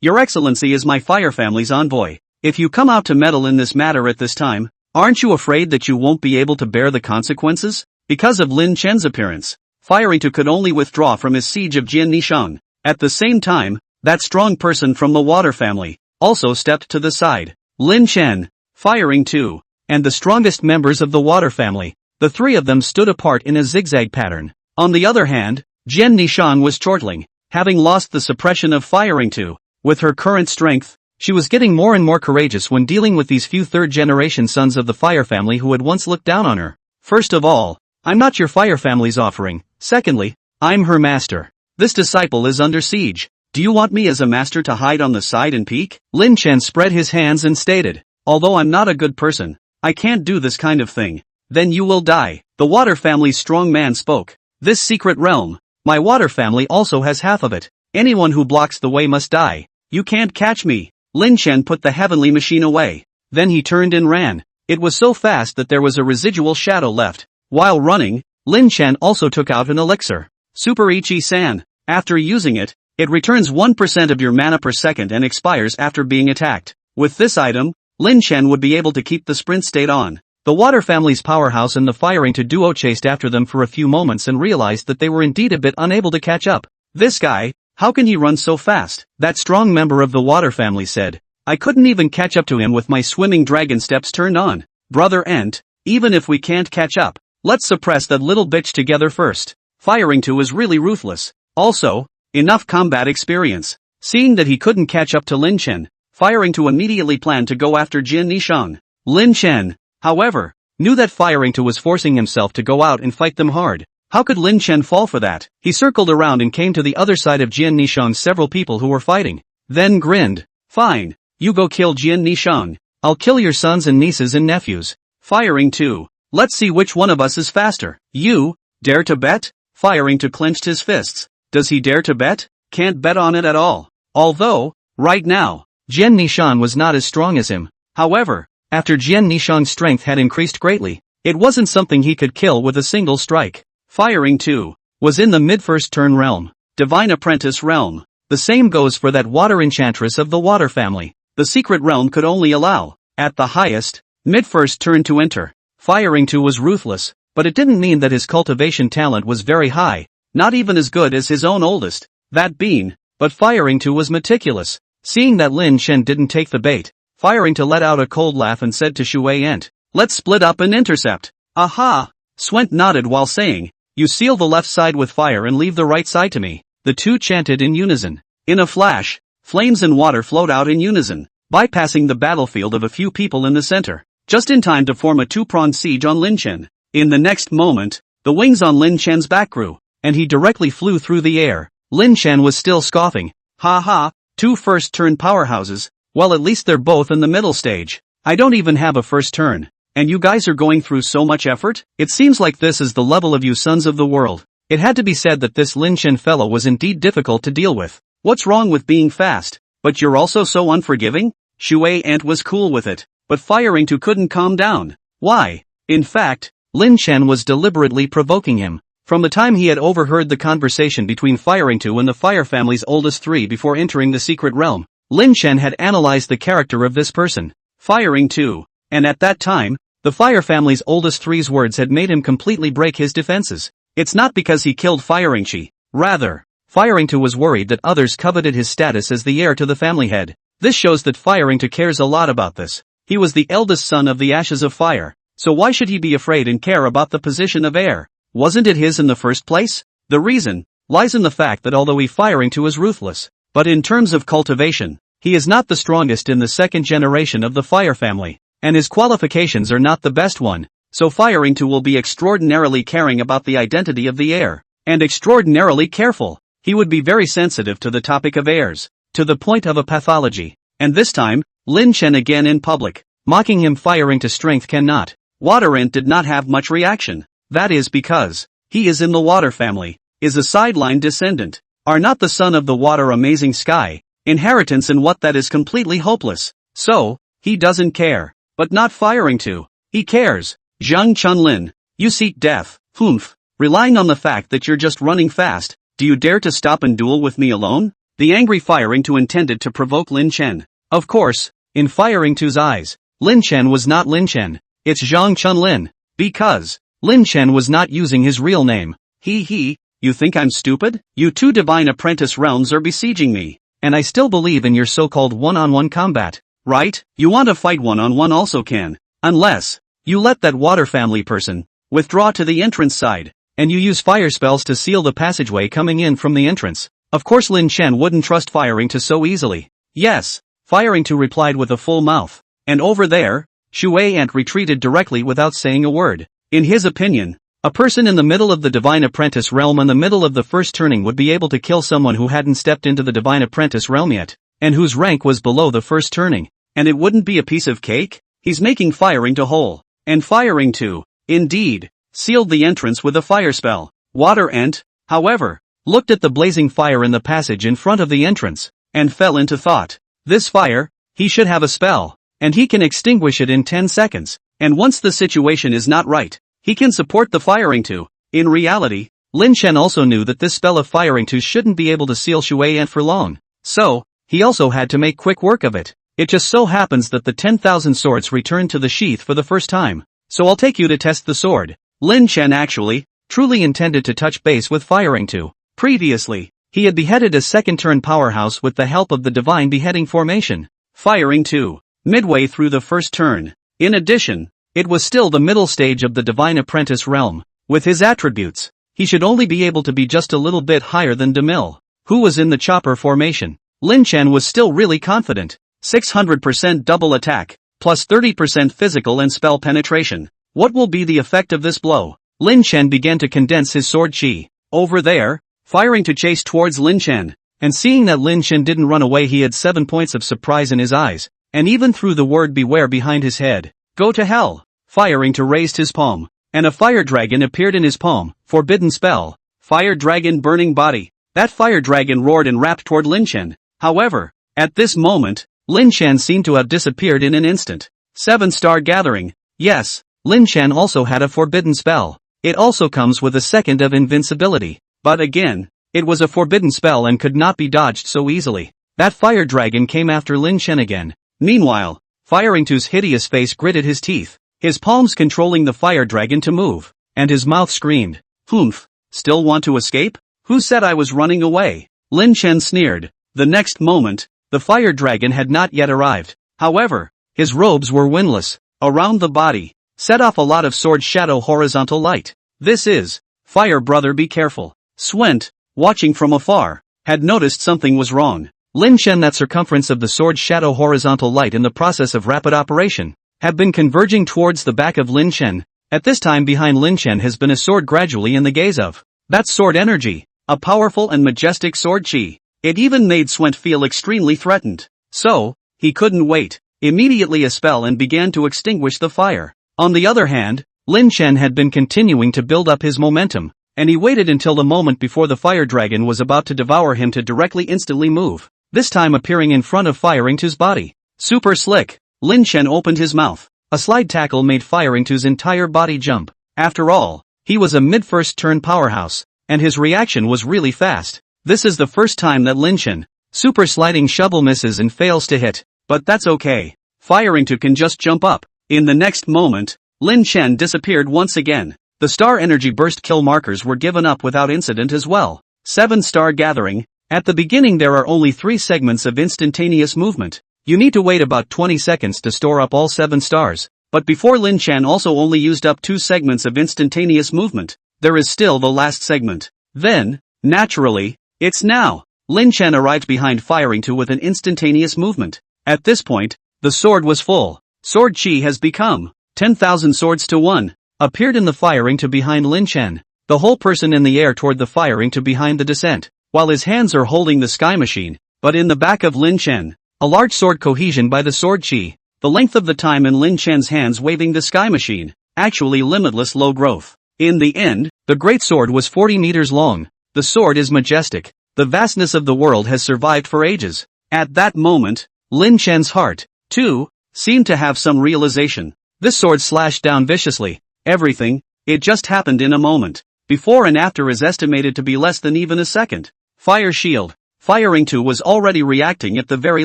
Your Excellency is my Fire family's envoy. If you come out to meddle in this matter at this time, aren't you afraid that you won't be able to bear the consequences?" Because of Lin Chen's appearance, Firing Two could only withdraw from his siege of Jian Nishang. At the same time, that strong person from the Water family also stepped to the side. Lin Chen, Firing Two, and the strongest members of the Water family, the three of them stood apart in a zigzag pattern. On the other hand, Jian Nishang was chortling, having lost the suppression of Firing Two. With her current strength, she was getting more and more courageous when dealing with these few third-generation sons of the Fire family who had once looked down on her. First of all, I'm not your Fire family's offering. Secondly, I'm her master. This disciple is under siege. Do you want me as a master to hide on the side and peek? Lin Chen spread his hands and stated, "Although I'm not a good person, I can't do this kind of thing." "Then you will die." The Water family's strong man spoke. "This secret realm, My water family also has half of it. Anyone who blocks the way must die. You can't catch me. Lin Chen put the heavenly machine away. Then he turned and ran. It was so fast that there was a residual shadow left. While running, Lin Chen also took out an elixir. Super Ichi-san. After using it, it returns 1% of your mana per second and expires after being attacked. With this item, Lin Chen would be able to keep the sprint state on. The water family's powerhouse and the firing to duo chased after them for a few moments and realized that they were indeed a bit unable to catch up. This guy, how can he run so fast? That strong member of the water family said. I couldn't even catch up to him with my swimming dragon steps turned on. Brother Ent, even if we can't catch up, let's suppress that little bitch together first. Firing to is really ruthless. Also, enough combat experience. Seeing that he couldn't catch up to Lin Chen, Firing to immediately planned to go after Jin Nishang. Lin Chen, however, knew that Firing to was forcing himself to go out and fight them hard. How could Lin Chen fall for that? He circled around and came to the other side of Jin Nishang's several people who were fighting. Then grinned. Fine, you go kill Jin Nishang. I'll kill your sons and nieces and nephews. Firing to. Let's see which one of us is faster. You, dare to bet? Firing to clenched his fists. Does he dare to bet? Can't bet on it at all. Although, right now, Jin Nishang was not as strong as him. However, after Jin Nishang's strength had increased greatly, it wasn't something he could kill with a single strike. Firing to was in the mid-first turn realm. Divine Apprentice realm. The same goes for that water enchantress of the water family. The secret realm could only allow, at the highest, mid-first turn to enter. Firing to was ruthless, but it didn't mean that his cultivation talent was very high, not even as good as his own oldest, that being, but Firing to was meticulous. Seeing that Lin Chen didn't take the bait, Firing to let out a cold laugh and said to Shui Ent, let's split up and intercept. Aha! Swent nodded while saying, you seal the left side with fire and leave the right side to me. The two chanted in unison. In a flash, flames and water flowed out in unison, bypassing the battlefield of a few people in the center, just in time to form a two-pronged siege on Lin Chen. In the next moment, the wings on Lin Chen's back grew, and he directly flew through the air. Lin Chen was still scoffing. Ha ha, two first-turn powerhouses, well at least they're both in the middle stage. I don't even have a first turn, and you guys are going through so much effort? It seems like this is the level of you sons of the world. It had to be said that this Lin Chen fellow was indeed difficult to deal with. What's wrong with being fast? But you're also so unforgiving? Shui Ent was cool with it, but Firing to couldn't calm down. Why? In fact, Lin Chen was deliberately provoking him. From the time he had overheard the conversation between Firing to and the Fire family's oldest three before entering the secret realm, Lin Chen had analyzed the character of this person, Firing to, and at that time, the Fire family's oldest three's words had made him completely break his defenses. It's not because he killed Firing Chi, rather, Firing to was worried that others coveted his status as the heir to the family head. This shows that Firing to cares a lot about this. He was the eldest son of the Ashes of Fire, so why should he be afraid and care about the position of heir? Wasn't it his in the first place? The reason lies in the fact that although he Firing to is ruthless, but in terms of cultivation, he is not the strongest in the second generation of the Fire family, and his qualifications are not the best one, so Firing to will be extraordinarily caring about the identity of the heir, and extraordinarily careful. He would be very sensitive to the topic of heirs, to the point of a pathology. And this time, Lin Chen again in public, mocking him Firing to strength cannot. Water Ent did not have much reaction. That is because he is in the water family, is a sideline descendant, are not the son of the water amazing sky, inheritance and what that is completely hopeless. So, he doesn't care, but not Firing to. He cares. Zhang Chunlin, you seek death, humph, relying on the fact that you're just running fast, do you dare to stop and duel with me alone? The angry Firing to intended to provoke Lin Chen. Of course, in Firing to's eyes, Lin Chen was not Lin Chen, it's Zhang Chunlin, because Lin Chen was not using his real name. You think I'm stupid? You two Divine Apprentice realms are besieging me, and I still believe in your so-called one-on-one combat, right? You want to fight one-on-one also can, unless you let that water family person withdraw to the entrance side, and you use fire spells to seal the passageway coming in from the entrance. Of course Lin Chen wouldn't trust Firing to so easily. Yes, Firing to replied with a full mouth. And over there, Shui Ent retreated directly without saying a word. In his opinion, a person in the middle of the Divine Apprentice realm in the middle of the first turning would be able to kill someone who hadn't stepped into the Divine Apprentice realm yet, and whose rank was below the first turning. And it wouldn't be a piece of cake? He's making Firing to whole. And Firing to, indeed, sealed the entrance with a fire spell. Water Ent, however, looked at the blazing fire in the passage in front of the entrance, and fell into thought. This fire, he should have a spell, and he can extinguish it in 10 seconds, and once the situation is not right, he can support the firing to. In reality, Lin Chen also knew that this spell of firing to shouldn't be able to seal Shui Ant for long, so, he also had to make quick work of it. It just so happens that the 10,000 swords returned to the sheath for the first time, so I'll take you to test the sword. Lin Chen actually, truly intended to touch base with firing to. Previously, he had beheaded a second turn powerhouse with the help of the divine beheading formation. Firing to. Midway through the first turn. In addition, it was still the middle stage of the divine apprentice realm. With his attributes, he should only be able to be just a little bit higher than DeMille, who was in the chopper formation. Lin Chen was still really confident. 600% double attack, plus 30% physical and spell penetration. What will be the effect of this blow? Lin Chen began to condense his sword chi. Over there, firing to chase towards Lin Chen, and seeing that Lin Chen didn't run away, he had 7 points of surprise in his eyes, and even threw the word beware behind his head. Go to hell! Firing to raised his palm, and a fire dragon appeared in his palm. Forbidden spell. Fire dragon burning body. That fire dragon roared and rapped toward Lin Chen. However, at this moment, Lin Chen seemed to have disappeared in an instant. 7-star gathering. Yes, Lin Chen also had a forbidden spell. It also comes with a second of invincibility. But again, it was a forbidden spell and could not be dodged so easily. That fire dragon came after Lin Chen again. Meanwhile, Firing To's hideous face gritted his teeth, his palms controlling the fire dragon to move, and his mouth screamed, "Humph, still want to escape? Who said I was running away?" Lin Chen sneered. The next moment, the fire dragon had not yet arrived. However, his robes were windless. Around the body, set off a lot of sword shadow horizontal light. This is, fire brother, be careful. Swent, watching from afar, had noticed something was wrong. Lin Chen, that circumference of the sword shadow horizontal light in the process of rapid operation, had been converging towards the back of Lin Chen. At this time behind Lin Chen has been a sword gradually in the gaze of. That sword energy, a powerful and majestic sword chi. It even made Swent feel extremely threatened. So, he couldn't wait. Immediately a spell and began to extinguish the fire. On the other hand, Lin Chen had been continuing to build up his momentum, and he waited until the moment before the fire dragon was about to devour him to directly instantly move, this time appearing in front of Firing To's body. Super slick. Lin Chen opened his mouth. A slide tackle made Firing To's entire body jump. After all, he was a mid-first turn powerhouse, and his reaction was really fast. This is the first time that Lin Chen, super sliding shovel, misses and fails to hit, but that's okay. Firing To can just jump up. In the next moment, Lin Chen disappeared once again. The star energy burst kill markers were given up without incident as well. 7-star gathering. At the beginning there are only 3 segments of instantaneous movement. You need to wait about 20 seconds to store up all 7 stars, but before Lin Chen also only used up 2 segments of instantaneous movement, there is still the last segment. Then, naturally, it's now. Lin Chen arrived behind Firing To with an instantaneous movement. At this point, the sword was full. Sword chi has become 10,000 swords to 1. Appeared in the Firing To behind Lin Chen. The whole person in the air toward the Firing To behind the descent, while his hands are holding the sky machine, but in the back of Lin Chen, a large sword cohesion by the sword chi. The length of the time in Lin Chen's hands waving the sky machine, actually limitless low growth. In the end, the great sword was 40 meters long. The sword is majestic. The vastness of the world has survived for ages. At that moment, Lin Chen's heart, too, seemed to have some realization. This sword slashed down viciously. Everything, it just happened in a moment. Before and after is estimated to be less than even a second. Fire shield. Firing To was already reacting at the very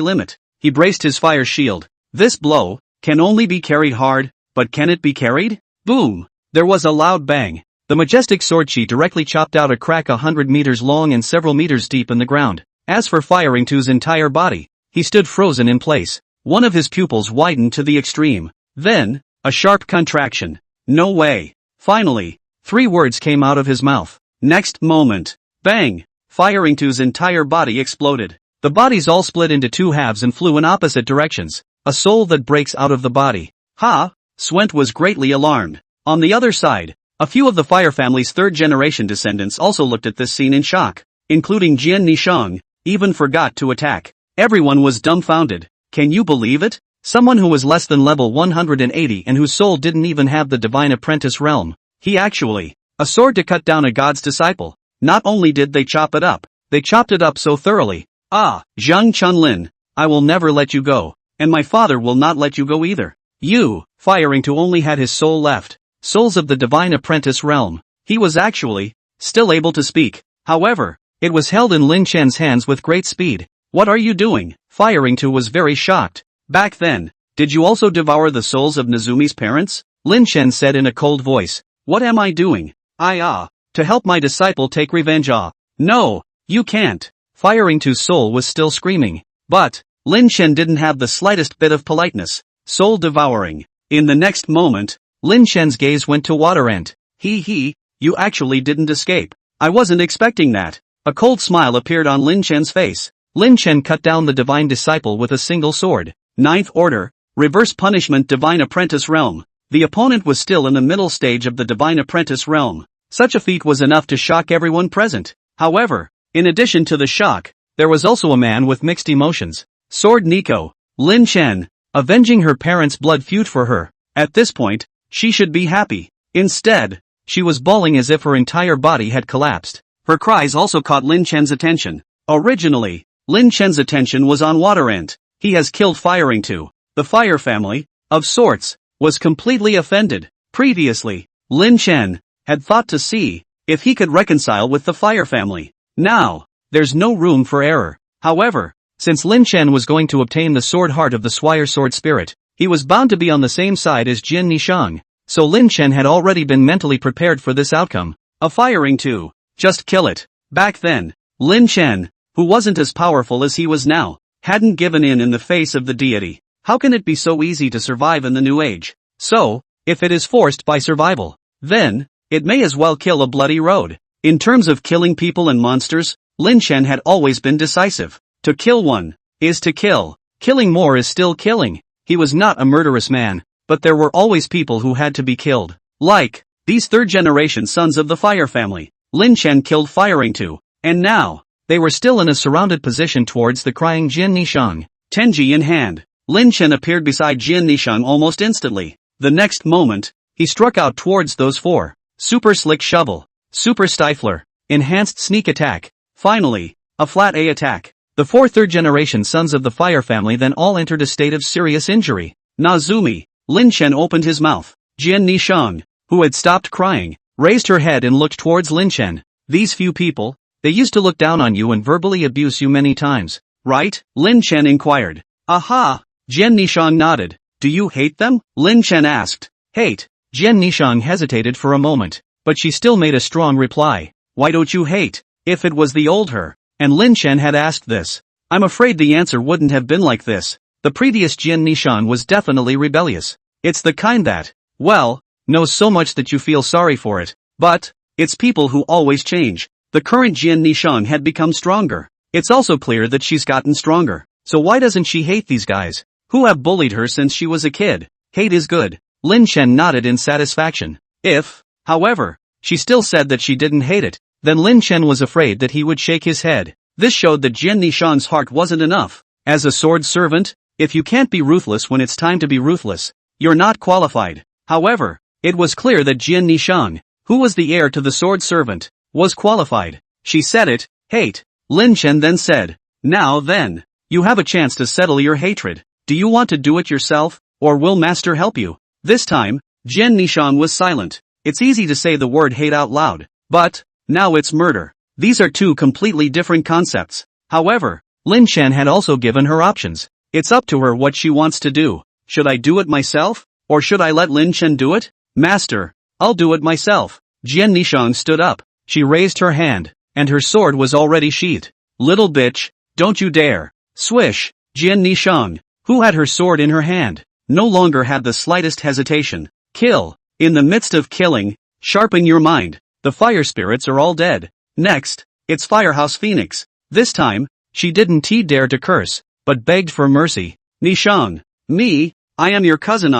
limit. He braced his fire shield. This blow can only be carried hard, but can it be carried? Boom! There was a loud bang. The majestic sword chi directly chopped out a crack 100 meters long and several meters deep in the ground. As for Firing To's entire body, he stood frozen in place. One of his pupils widened to the extreme. Then, a sharp contraction. No way. Finally, 3 words came out of his mouth. Next moment, bang! Firing To's entire body exploded. The bodies all split into 2 halves and flew in opposite directions. A soul that breaks out of the body. Ha! Swent was greatly alarmed. On the other side, a few of the Fire family's 3rd-generation descendants also looked at this scene in shock, including Jian Nisheng, even forgot to attack. Everyone was dumbfounded. Can you believe it? Someone who was less than level 180 and whose soul didn't even have the divine apprentice realm. He actually, a sword to cut down a god's disciple. Not only did they chop it up so thoroughly. Ah, Zhang Chunlin, I will never let you go, and my father will not let you go either. You, firing to only had his soul left. Souls of the divine apprentice realm. He was actually still able to speak. However, it was held in Lin Chen's hands with great speed. What are you doing? Firing to was very shocked. Back then, did you also devour the souls of Nozumi's parents? Lin Chen said in a cold voice. What am I doing? To help my disciple take revenge. No, you can't. Firing to's soul was still screaming. But, Lin Chen didn't have the slightest bit of politeness. Soul devouring. In the next moment, Lin Chen's gaze went to water and, you actually didn't escape. I wasn't expecting that. A cold smile appeared on Lin Chen's face. Lin Chen cut down the divine disciple with a single sword. Ninth order, reverse punishment divine apprentice realm. The opponent was still in the middle stage of the divine apprentice realm. Such a feat was enough to shock everyone present. However, in addition to the shock, there was also a man with mixed emotions. Sword Nico. Lin Chen, avenging her parents' blood feud for her. At this point, she should be happy. Instead, she was bawling as if her entire body had collapsed. Her cries also caught Lin Chen's attention. Originally, Lin Chen's attention was on water and, he has killed firing to. The fire family, of sorts, was completely offended. Previously, Lin Chen had thought to see if he could reconcile with the fire family. Now, there's no room for error. However, since Lin Chen was going to obtain the sword heart of the Swire sword spirit, he was bound to be on the same side as Jin Nishang. So Lin Chen had already been mentally prepared for this outcome. A firing to just kill it. Back then, Lin Chen, who wasn't as powerful as he was now, hadn't given in the face of the deity. How can it be so easy to survive in the new age? So, if it is forced by survival, then, it may as well kill a bloody road. In terms of killing people and monsters, Lin Chen had always been decisive. To kill one is to kill. Killing more is still killing. He was not a murderous man, but there were always people who had to be killed. Like, these third-generation sons of the fire family. Lin Chen killed firing to, and now, they were still in a surrounded position towards the crying Jin Nishang. Tenji in hand, Lin Chen appeared beside Jin Nishang almost instantly. The next moment, he struck out towards those four. Super Slick Shovel, Super Stifler, Enhanced Sneak Attack, finally, a Flat A attack. The four third-generation sons of the fire family then all entered a state of serious injury. Nazumi, Lin Chen opened his mouth. Jin Nishang, who had stopped crying, raised her head and looked towards Lin Chen. These few people, they used to look down on you and verbally abuse you many times, right? Lin Chen inquired. Aha! Jin Nishang nodded. Do you hate them? Lin Chen asked. Hate? Jin Nishang hesitated for a moment, but she still made a strong reply. Why don't you hate? If it was the old her, and Lin Chen had asked this, I'm afraid the answer wouldn't have been like this. The previous Jin Nishang was definitely rebellious. It's the kind that, well, knows so much that you feel sorry for it, but, it's people who always change. The current Jin Nishang had become stronger. It's also clear that she's gotten stronger. So why doesn't she hate these guys, who have bullied her since she was a kid? Hate is good. Lin Chen nodded in satisfaction. If, however, she still said that she didn't hate it, then Lin Chen was afraid that he would shake his head. This showed that Jin Nishang's heart wasn't enough. As a sword servant, if you can't be ruthless when it's time to be ruthless, you're not qualified. However, it was clear that Jin Nishang, who was the heir to the sword servant, was qualified. She said it, hate. Lin Chen then said, now then, you have a chance to settle your hatred. Do you want to do it yourself, or will Master help you? This time, Jin Nishang was silent. It's easy to say the word hate out loud, but, now it's murder. These are two completely different concepts. However, Lin Chen had also given her options. It's up to her what she wants to do. Should I do it myself, or should I let Lin Chen do it? Master, I'll do it myself. Jin Nishang stood up. She raised her hand, and her sword was already sheathed. Little bitch, don't you dare. Swish. Jin Nishang, who had her sword in her hand, no longer had the slightest hesitation. Kill. In the midst of killing, sharpen your mind. The fire spirits are all dead. Next, it's Firehouse Phoenix. This time, she didn't dare to curse, but begged for mercy. Nishang, me, I am your cousin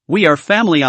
we are family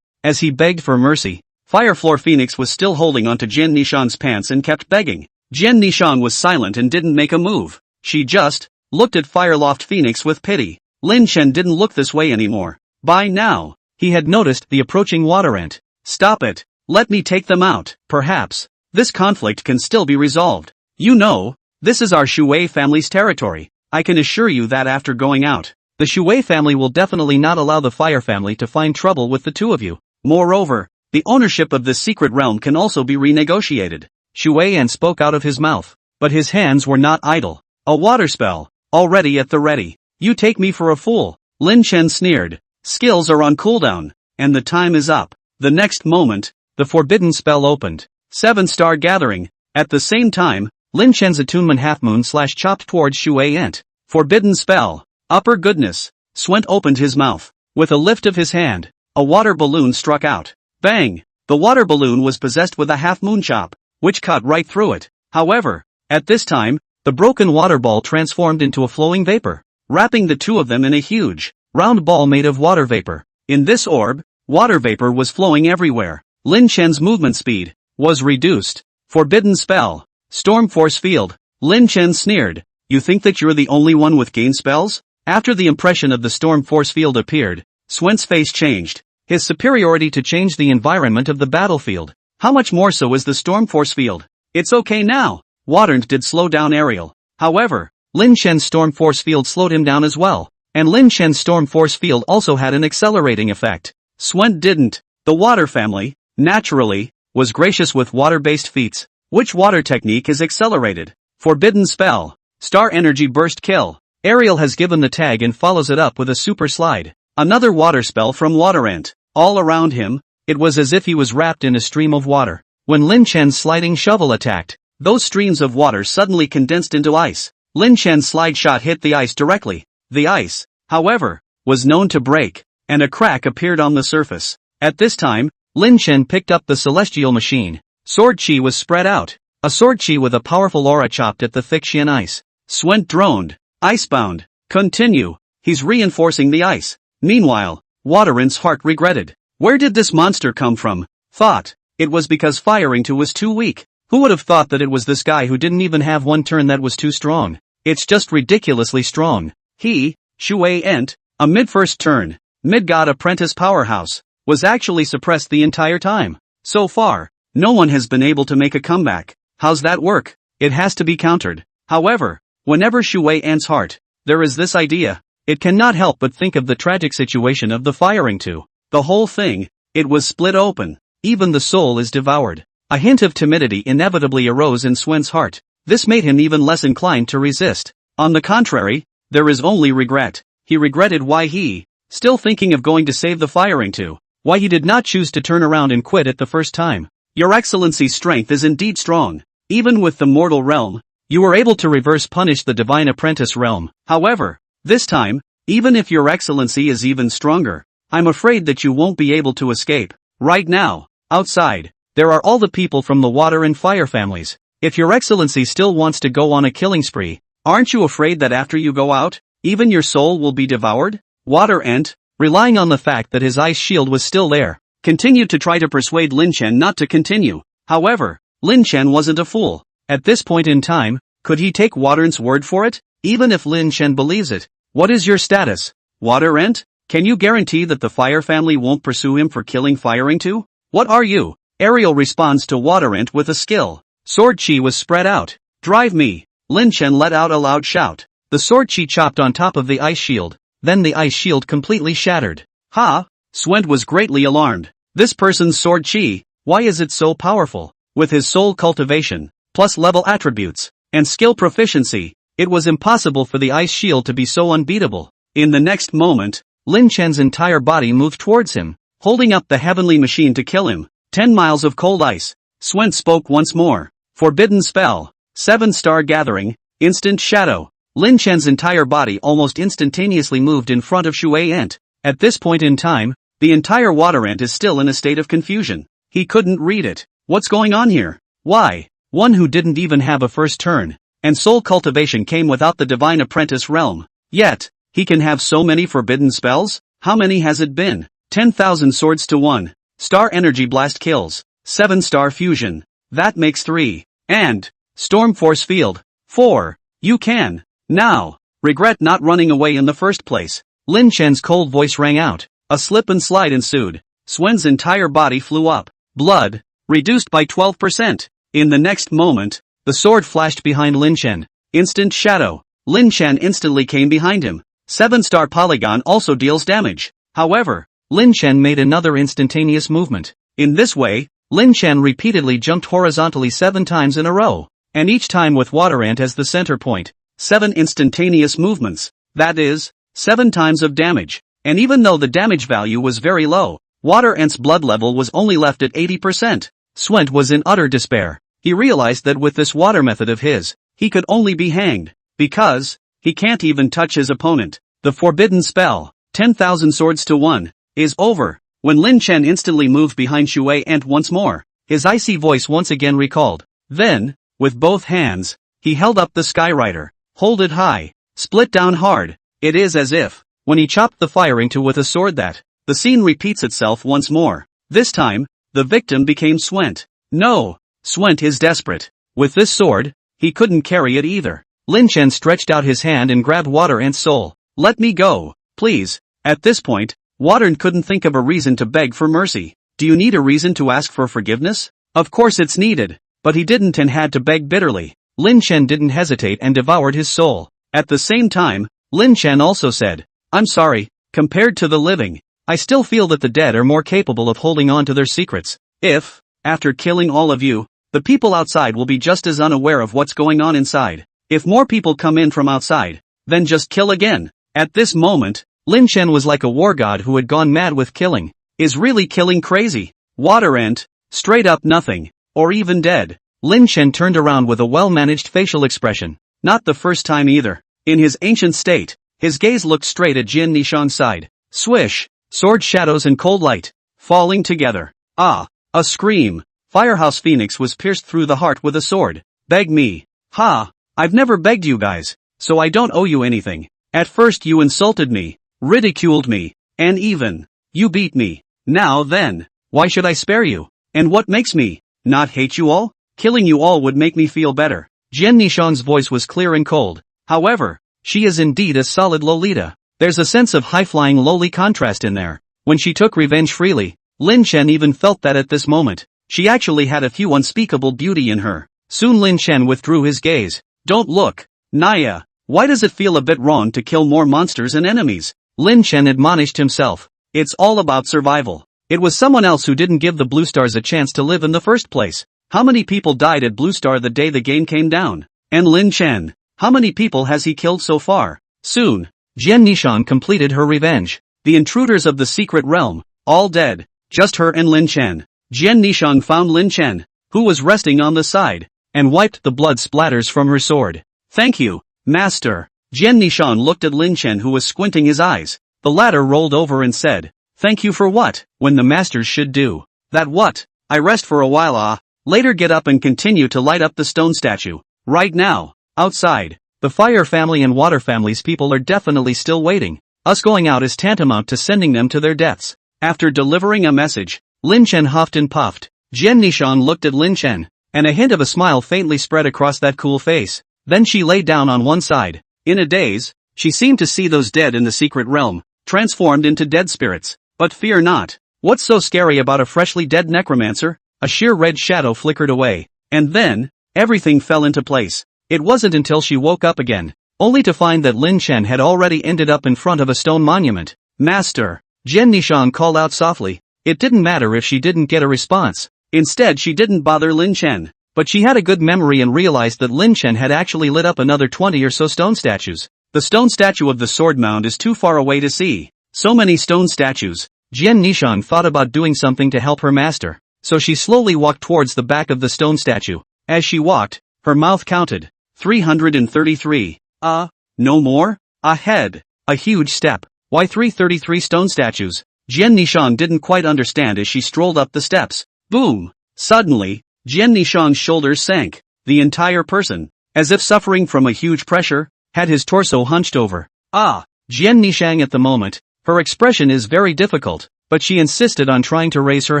As he begged for mercy, Firefloor Phoenix was still holding onto Jin Nishang's pants and kept begging. Jin Nishang was silent and didn't make a move. She just looked at Fireloft Phoenix with pity. Lin Chen didn't look this way anymore. By now, he had noticed the approaching water ant. Stop it. Let me take them out. Perhaps this conflict can still be resolved. You know, this is our Shui family's territory. I can assure you that after going out, the Shui family will definitely not allow the Fire family to find trouble with the two of you. Moreover, the ownership of this secret realm can also be renegotiated. Shui Ant spoke out of his mouth, but his hands were not idle. A water spell, already at the ready. You take me for a fool. Lin Chen sneered. Skills are on cooldown, and the time is up. The next moment, the forbidden spell opened. 7-star gathering. At the same time, Lin Chen's attunement half-moon chopped towards Shui Ant. Forbidden spell. Upper goodness. Swent opened his mouth. With a lift of his hand, a water balloon struck out. Bang! The water balloon was possessed with a half-moon chop, which cut right through it. However, at this time, the broken water ball transformed into a flowing vapor, wrapping the two of them in a huge, round ball made of water vapor. In this orb, water vapor was flowing everywhere. Lin Chen's movement speed was reduced. Forbidden spell. Storm force field. Lin Chen sneered. You think that you're the only one with gain spells? After the impression of the storm force field appeared, Swent's face changed. His superiority to change the environment of the battlefield. How much more so is the storm force field? It's okay now. Waternt did slow down Ariel. However, Lin Chen's storm force field slowed him down as well, and Lin Chen's storm force field also had an accelerating effect. Swent didn't. The water family, naturally, was gracious with water-based feats. Which water technique is accelerated? Forbidden spell. Star energy burst kill. Ariel has given the tag and follows it up with a super slide. Another water spell from Waterant. All around him, it was as if he was wrapped in a stream of water. When Lin Chen's sliding shovel attacked, those streams of water suddenly condensed into ice. Lin Chen's slide shot hit the ice directly. The ice, however, was known to break, and a crack appeared on the surface. At this time, Lin Chen picked up the celestial machine. Sword chi was spread out. A sword chi with a powerful aura chopped at the thick Xian ice. Swent droned. Icebound. Continue. He's reinforcing the ice. Meanwhile, Waterant's heart regretted. Where did this monster come from? Thought. It was because firing to was too weak. Who would have thought that it was this guy who didn't even have one turn that was too strong? It's just ridiculously strong. He, Shui Ant, a mid-first turn, mid-god apprentice powerhouse, was actually suppressed the entire time. So far, no one has been able to make a comeback. How's that work? It has to be countered. However, whenever Shui Ant's heart, there is this idea, it cannot help but think of the tragic situation of the firing to. The whole thing, it was split open. Even the soul is devoured. A hint of timidity inevitably arose in Swent's heart. This made him even less inclined to resist. On the contrary, there is only regret. He regretted why he, still thinking of going to save the firing to, why he did not choose to turn around and quit at the first time. Your Excellency's strength is indeed strong. Even with the mortal realm, you were able to reverse punish the divine apprentice realm. However, this time, even if your Excellency is even stronger, I'm afraid that you won't be able to escape. Right now, outside, there are all the people from the water and fire families. If your Excellency still wants to go on a killing spree, aren't you afraid that after you go out, even your soul will be devoured? Waterant, relying on the fact that his ice shield was still there, continued to try to persuade Lin Chen not to continue. However, Lin Chen wasn't a fool. At this point in time, could he take Waterant's word for it? Even if Lin Chen believes it. What is your status, Waterant? Can you guarantee that the Fire family won't pursue him for killing firing to? What are you? Ariel responds to Waterant with a skill. Sword chi was spread out. Drive me. Lin Chen let out a loud shout. The sword chi chopped on top of the ice shield. Then the ice shield completely shattered. Ha! Swent was greatly alarmed. This person's sword chi, why is it so powerful? With his soul cultivation, plus level attributes, and skill proficiency, it was impossible for the ice shield to be so unbeatable. In the next moment, Lin Chen's entire body moved towards him, holding up the heavenly machine to kill him. 10 miles of cold ice. Swent spoke once more. Forbidden spell. 7-star gathering. Instant shadow. Lin Chen's entire body almost instantaneously moved in front of Shui Ant. At this point in time, the entire water ant is still in a state of confusion. He couldn't read it. What's going on here? Why? One who didn't even have a first turn, and soul cultivation came without the divine apprentice realm. Yet, he can have so many forbidden spells? How many has it been? 10,000 swords to 1. Star energy blast kills. 7-star fusion. That makes 3. And, storm force field. 4. You can, now, regret not running away in the first place. Lin Chen's cold voice rang out. A slip and slide ensued. Swen's entire body flew up. Blood, reduced by 12%. In the next moment, the sword flashed behind Lin Chen. Instant shadow. Lin Chen instantly came behind him. 7-star polygon also deals damage. However, Lin Chen made another instantaneous movement. In this way, Lin Chen repeatedly jumped horizontally 7 times in a row, and each time with Water Ant as the center point. 7 instantaneous movements. That is, 7 times of damage. And even though the damage value was very low, Water Ant's blood level was only left at 80%. Swent was in utter despair. He realized that with this water method of his, he could only be hanged, because he can't even touch his opponent. The forbidden spell, 10,000 swords to 1, is over. When Lin Chen instantly moved behind Shui Ant once more, his icy voice once again recalled. Then, with both hands, he held up the Skyrider. Hold it high. Split down hard. It is as if, when he chopped the firing to with a sword that, the scene repeats itself once more. This time, the victim became Swent. No, Swent is desperate. With this sword, he couldn't carry it either. Lin Chen stretched out his hand and grabbed Water Ant's soul. Let me go, please. At this point, Water Ant couldn't think of a reason to beg for mercy. Do you need a reason to ask for forgiveness? Of course it's needed, but he didn't and had to beg bitterly. Lin Chen didn't hesitate and devoured his soul. At the same time, Lin Chen also said, I'm sorry, compared to the living, I still feel that the dead are more capable of holding on to their secrets. If, after killing all of you, the people outside will be just as unaware of what's going on inside. If more people come in from outside, then just kill again. At this moment, Lin Chen was like a war god who had gone mad with killing. Is really killing crazy? Water Ant, straight up nothing, or even dead. Lin Chen turned around with a well-managed facial expression. Not the first time either. In his ancient state, his gaze looked straight at Jian Nishang's side. Swish, sword shadows and cold light, falling together. Ah, a scream. Firehouse Phoenix was pierced through the heart with a sword. Beg me. Ha, I've never begged you guys, so I don't owe you anything. At first you insulted me, ridiculed me, and even, you beat me. Now then, why should I spare you? And what makes me not hate you all? Killing you all would make me feel better. Jian Nishang's voice was clear and cold. However, she is indeed a solid Lolita. There's a sense of high-flying lowly contrast in there. When she took revenge freely, Lin Chen even felt that at this moment, she actually had a few unspeakable beauty in her. Soon Lin Chen withdrew his gaze. Don't look, Naya. Why does it feel a bit wrong to kill more monsters and enemies? Lin Chen admonished himself. It's all about survival. It was someone else who didn't give the Blue Stars a chance to live in the first place. How many people died at Blue Star the day the game came down? And Lin Chen, how many people has he killed so far? Soon, Jian Nishang completed her revenge. The intruders of the secret realm, all dead. Just her and Lin Chen. Jian Nishang found Lin Chen, who was resting on the side, and wiped the blood splatters from her sword. Thank you, Master. Jian Nishang looked at Lin Chen who was squinting his eyes. The latter rolled over and said, thank you for what? When the masters should do that what? I rest for a while later get up and continue to light up the stone statue. Right now, outside, the Fire family and Water family's people are definitely still waiting. Us going out is tantamount to sending them to their deaths. After delivering a message, Lin Chen huffed and puffed. Jian Nishang looked at Lin Chen, and a hint of a smile faintly spread across that cool face. Then she lay down on one side. In a daze, she seemed to see those dead in the secret realm, transformed into dead spirits. But fear not. What's so scary about a freshly dead necromancer? A sheer red shadow flickered away, and then, everything fell into place. It wasn't until she woke up again, only to find that Lin Chen had already ended up in front of a stone monument. Master, Jian Nishang called out softly. It didn't matter if she didn't get a response. Instead she didn't bother Lin Chen. But she had a good memory and realized that Lin Chen had actually lit up another 20 or so stone statues. The stone statue of the sword mound is too far away to see. So many stone statues. Jian Nishang thought about doing something to help her master. So she slowly walked towards the back of the stone statue. As she walked, her mouth counted. 333. No more? Ahead. A huge step. Why 333 stone statues? Jian Nishang didn't quite understand as she strolled up the steps. Boom! Suddenly, Jian Nishang's shoulders sank. The entire person, as if suffering from a huge pressure, had his torso hunched over. Jian Nishang at the moment, her expression is very difficult, but she insisted on trying to raise her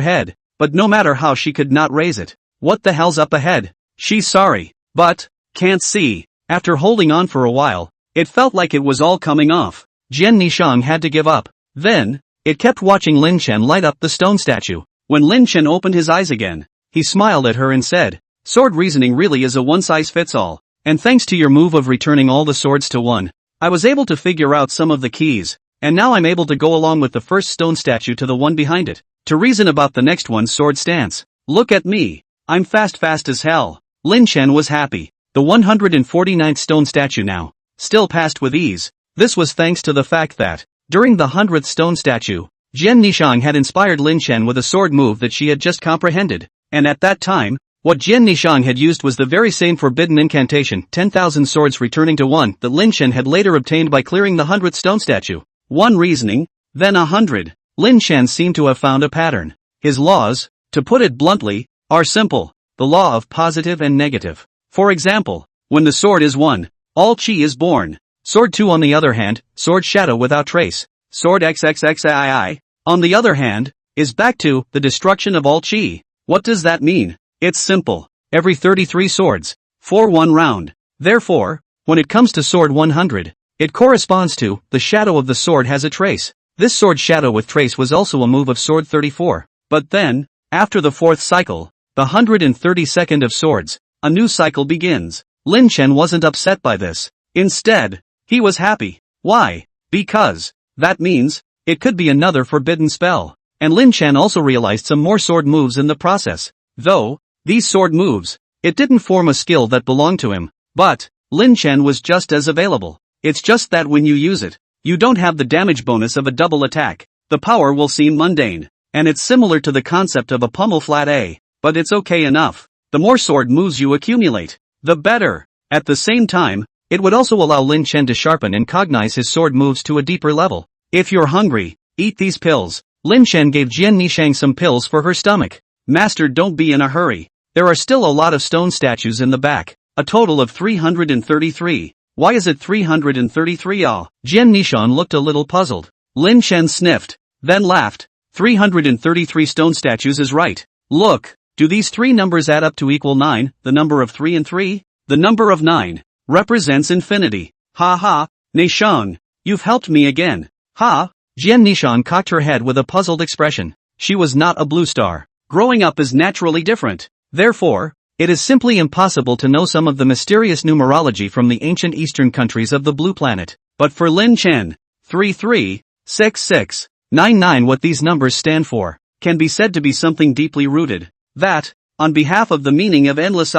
head. But no matter how she could not raise it. What the hell's up ahead? She's sorry, but can't see. After holding on for a while, it felt like it was all coming off. Jian Nishang had to give up. Then, it kept watching Lin Chen light up the stone statue. When Lin Chen opened his eyes again, he smiled at her and said, Sword reasoning really is a one-size-fits-all. And thanks to your move of returning all the swords to one, I was able to figure out some of the keys, and now I'm able to go along with the first stone statue to the one behind it, to reason about the next one's sword stance. Look at me. I'm fast as hell. Lin Chen was happy. The 149th stone statue now still passed with ease. This was thanks to the fact that, during the 100th stone statue, Jian Nishang had inspired Lin Chen with a sword move that she had just comprehended, and at that time, what Jian Nishang had used was the very same forbidden incantation, 10,000 swords returning to one, that Lin Chen had later obtained by clearing the 100th stone statue. One reasoning, then 100. Lin Chen seemed to have found a pattern. His laws, to put it bluntly, are simple. The law of positive and negative. For example, when the sword is 1, all chi is born. Sword 2 on the other hand, sword shadow without trace. Sword XXXII, on the other hand, is back to the destruction of all chi. What does that mean? It's simple. Every 33 swords, for one round. Therefore, when it comes to sword 100, it corresponds to, the shadow of the sword has a trace. This sword shadow with trace was also a move of sword 34. But then, after the 4th cycle, the 132nd of swords, a new cycle begins. Lin Chen wasn't upset by this. Instead, he was happy. Why? Because, that means, it could be another forbidden spell. And Lin Chen also realized some more sword moves in the process. Though, these sword moves, it didn't form a skill that belonged to him. But, Lin Chen was just as available. It's just that when you use it, you don't have the damage bonus of a double attack. The power will seem mundane. And it's similar to the concept of a pummel flat A. But it's okay enough. The more sword moves you accumulate, the better. At the same time, it would also allow Lin Chen to sharpen and cognize his sword moves to a deeper level. If you're hungry, eat these pills. Lin Chen gave Jian Nishang some pills for her stomach. Master, don't be in a hurry. There are still a lot of stone statues in the back. A total of 333. Why is it 333? Ah. Jian Nishang looked a little puzzled. Lin Chen sniffed, then laughed. 333 stone statues is right. Look, do these three numbers add up to equal 9, the number of 3 and 3? The number of 9 represents infinity. Ha ha, Nishang, you've helped me again. Ha! Jian Nishang cocked her head with a puzzled expression. She was not a blue star. Growing up is naturally different. Therefore, it is simply impossible to know some of the mysterious numerology from the ancient eastern countries of the blue planet. But for Lin Chen, 336699, what these numbers stand for, can be said to be something deeply rooted. That, on behalf of the meaning of endless.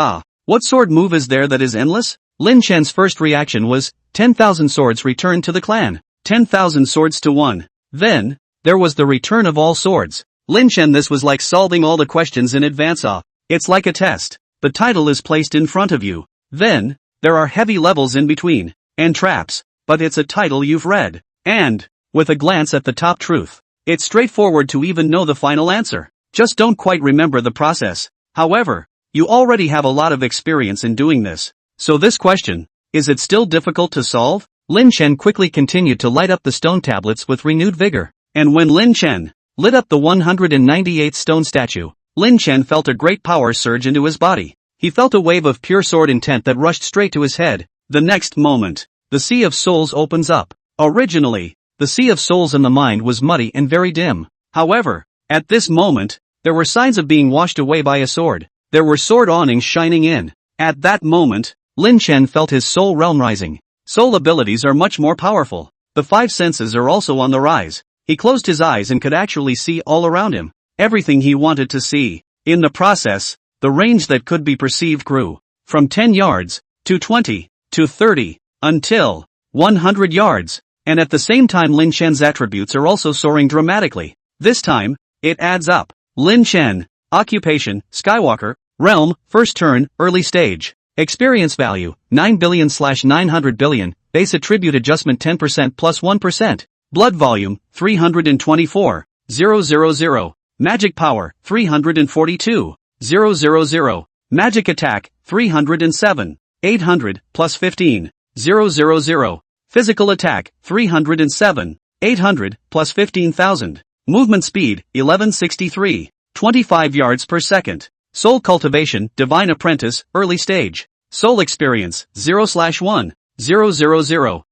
What sword move is there that is endless? Lin Chen's first reaction was, 10,000 swords returned to the clan. 10,000 swords to one. Then, there was the return of all swords. Lin Chen, this was like solving all the questions in advance. It's like a test. The title is placed in front of you. Then, there are heavy levels in between, and traps, but it's a title you've read. And, with a glance at the top truth, it's straightforward to even know the final answer. Just don't quite remember the process. However, you already have a lot of experience in doing this. So this question, is it still difficult to solve? Lin Chen quickly continued to light up the stone tablets with renewed vigor. And when Lin Chen lit up the 198th stone statue, Lin Chen felt a great power surge into his body. He felt a wave of pure sword intent that rushed straight to his head. The next moment, the Sea of Souls opens up. Originally, the Sea of Souls in the mind was muddy and very dim. However, at this moment, there were signs of being washed away by a sword. There were sword awnings shining in. At that moment, Lin Chen felt his soul realm rising. Soul abilities are much more powerful. The 5 senses are also on the rise. He closed his eyes and could actually see all around him. Everything he wanted to see. In the process, the range that could be perceived grew. From 10 yards, to 20, to 30, until 100 yards. And at the same time Lin Chen's attributes are also soaring dramatically. This time, it adds up. Lin Chen, occupation, Skywalker, realm, first turn, early stage. Experience value, 9 billion/900 billion, base attribute adjustment 10% plus 1%. Blood volume, 324,000. Magic power, 342,000. Magic attack, 307,800, plus 15,000. Physical attack, 307,800, plus 15,000. Movement speed, 1163, 25 yards per second. Soul cultivation, divine apprentice, early stage. Soul experience, 0/1, 000,000.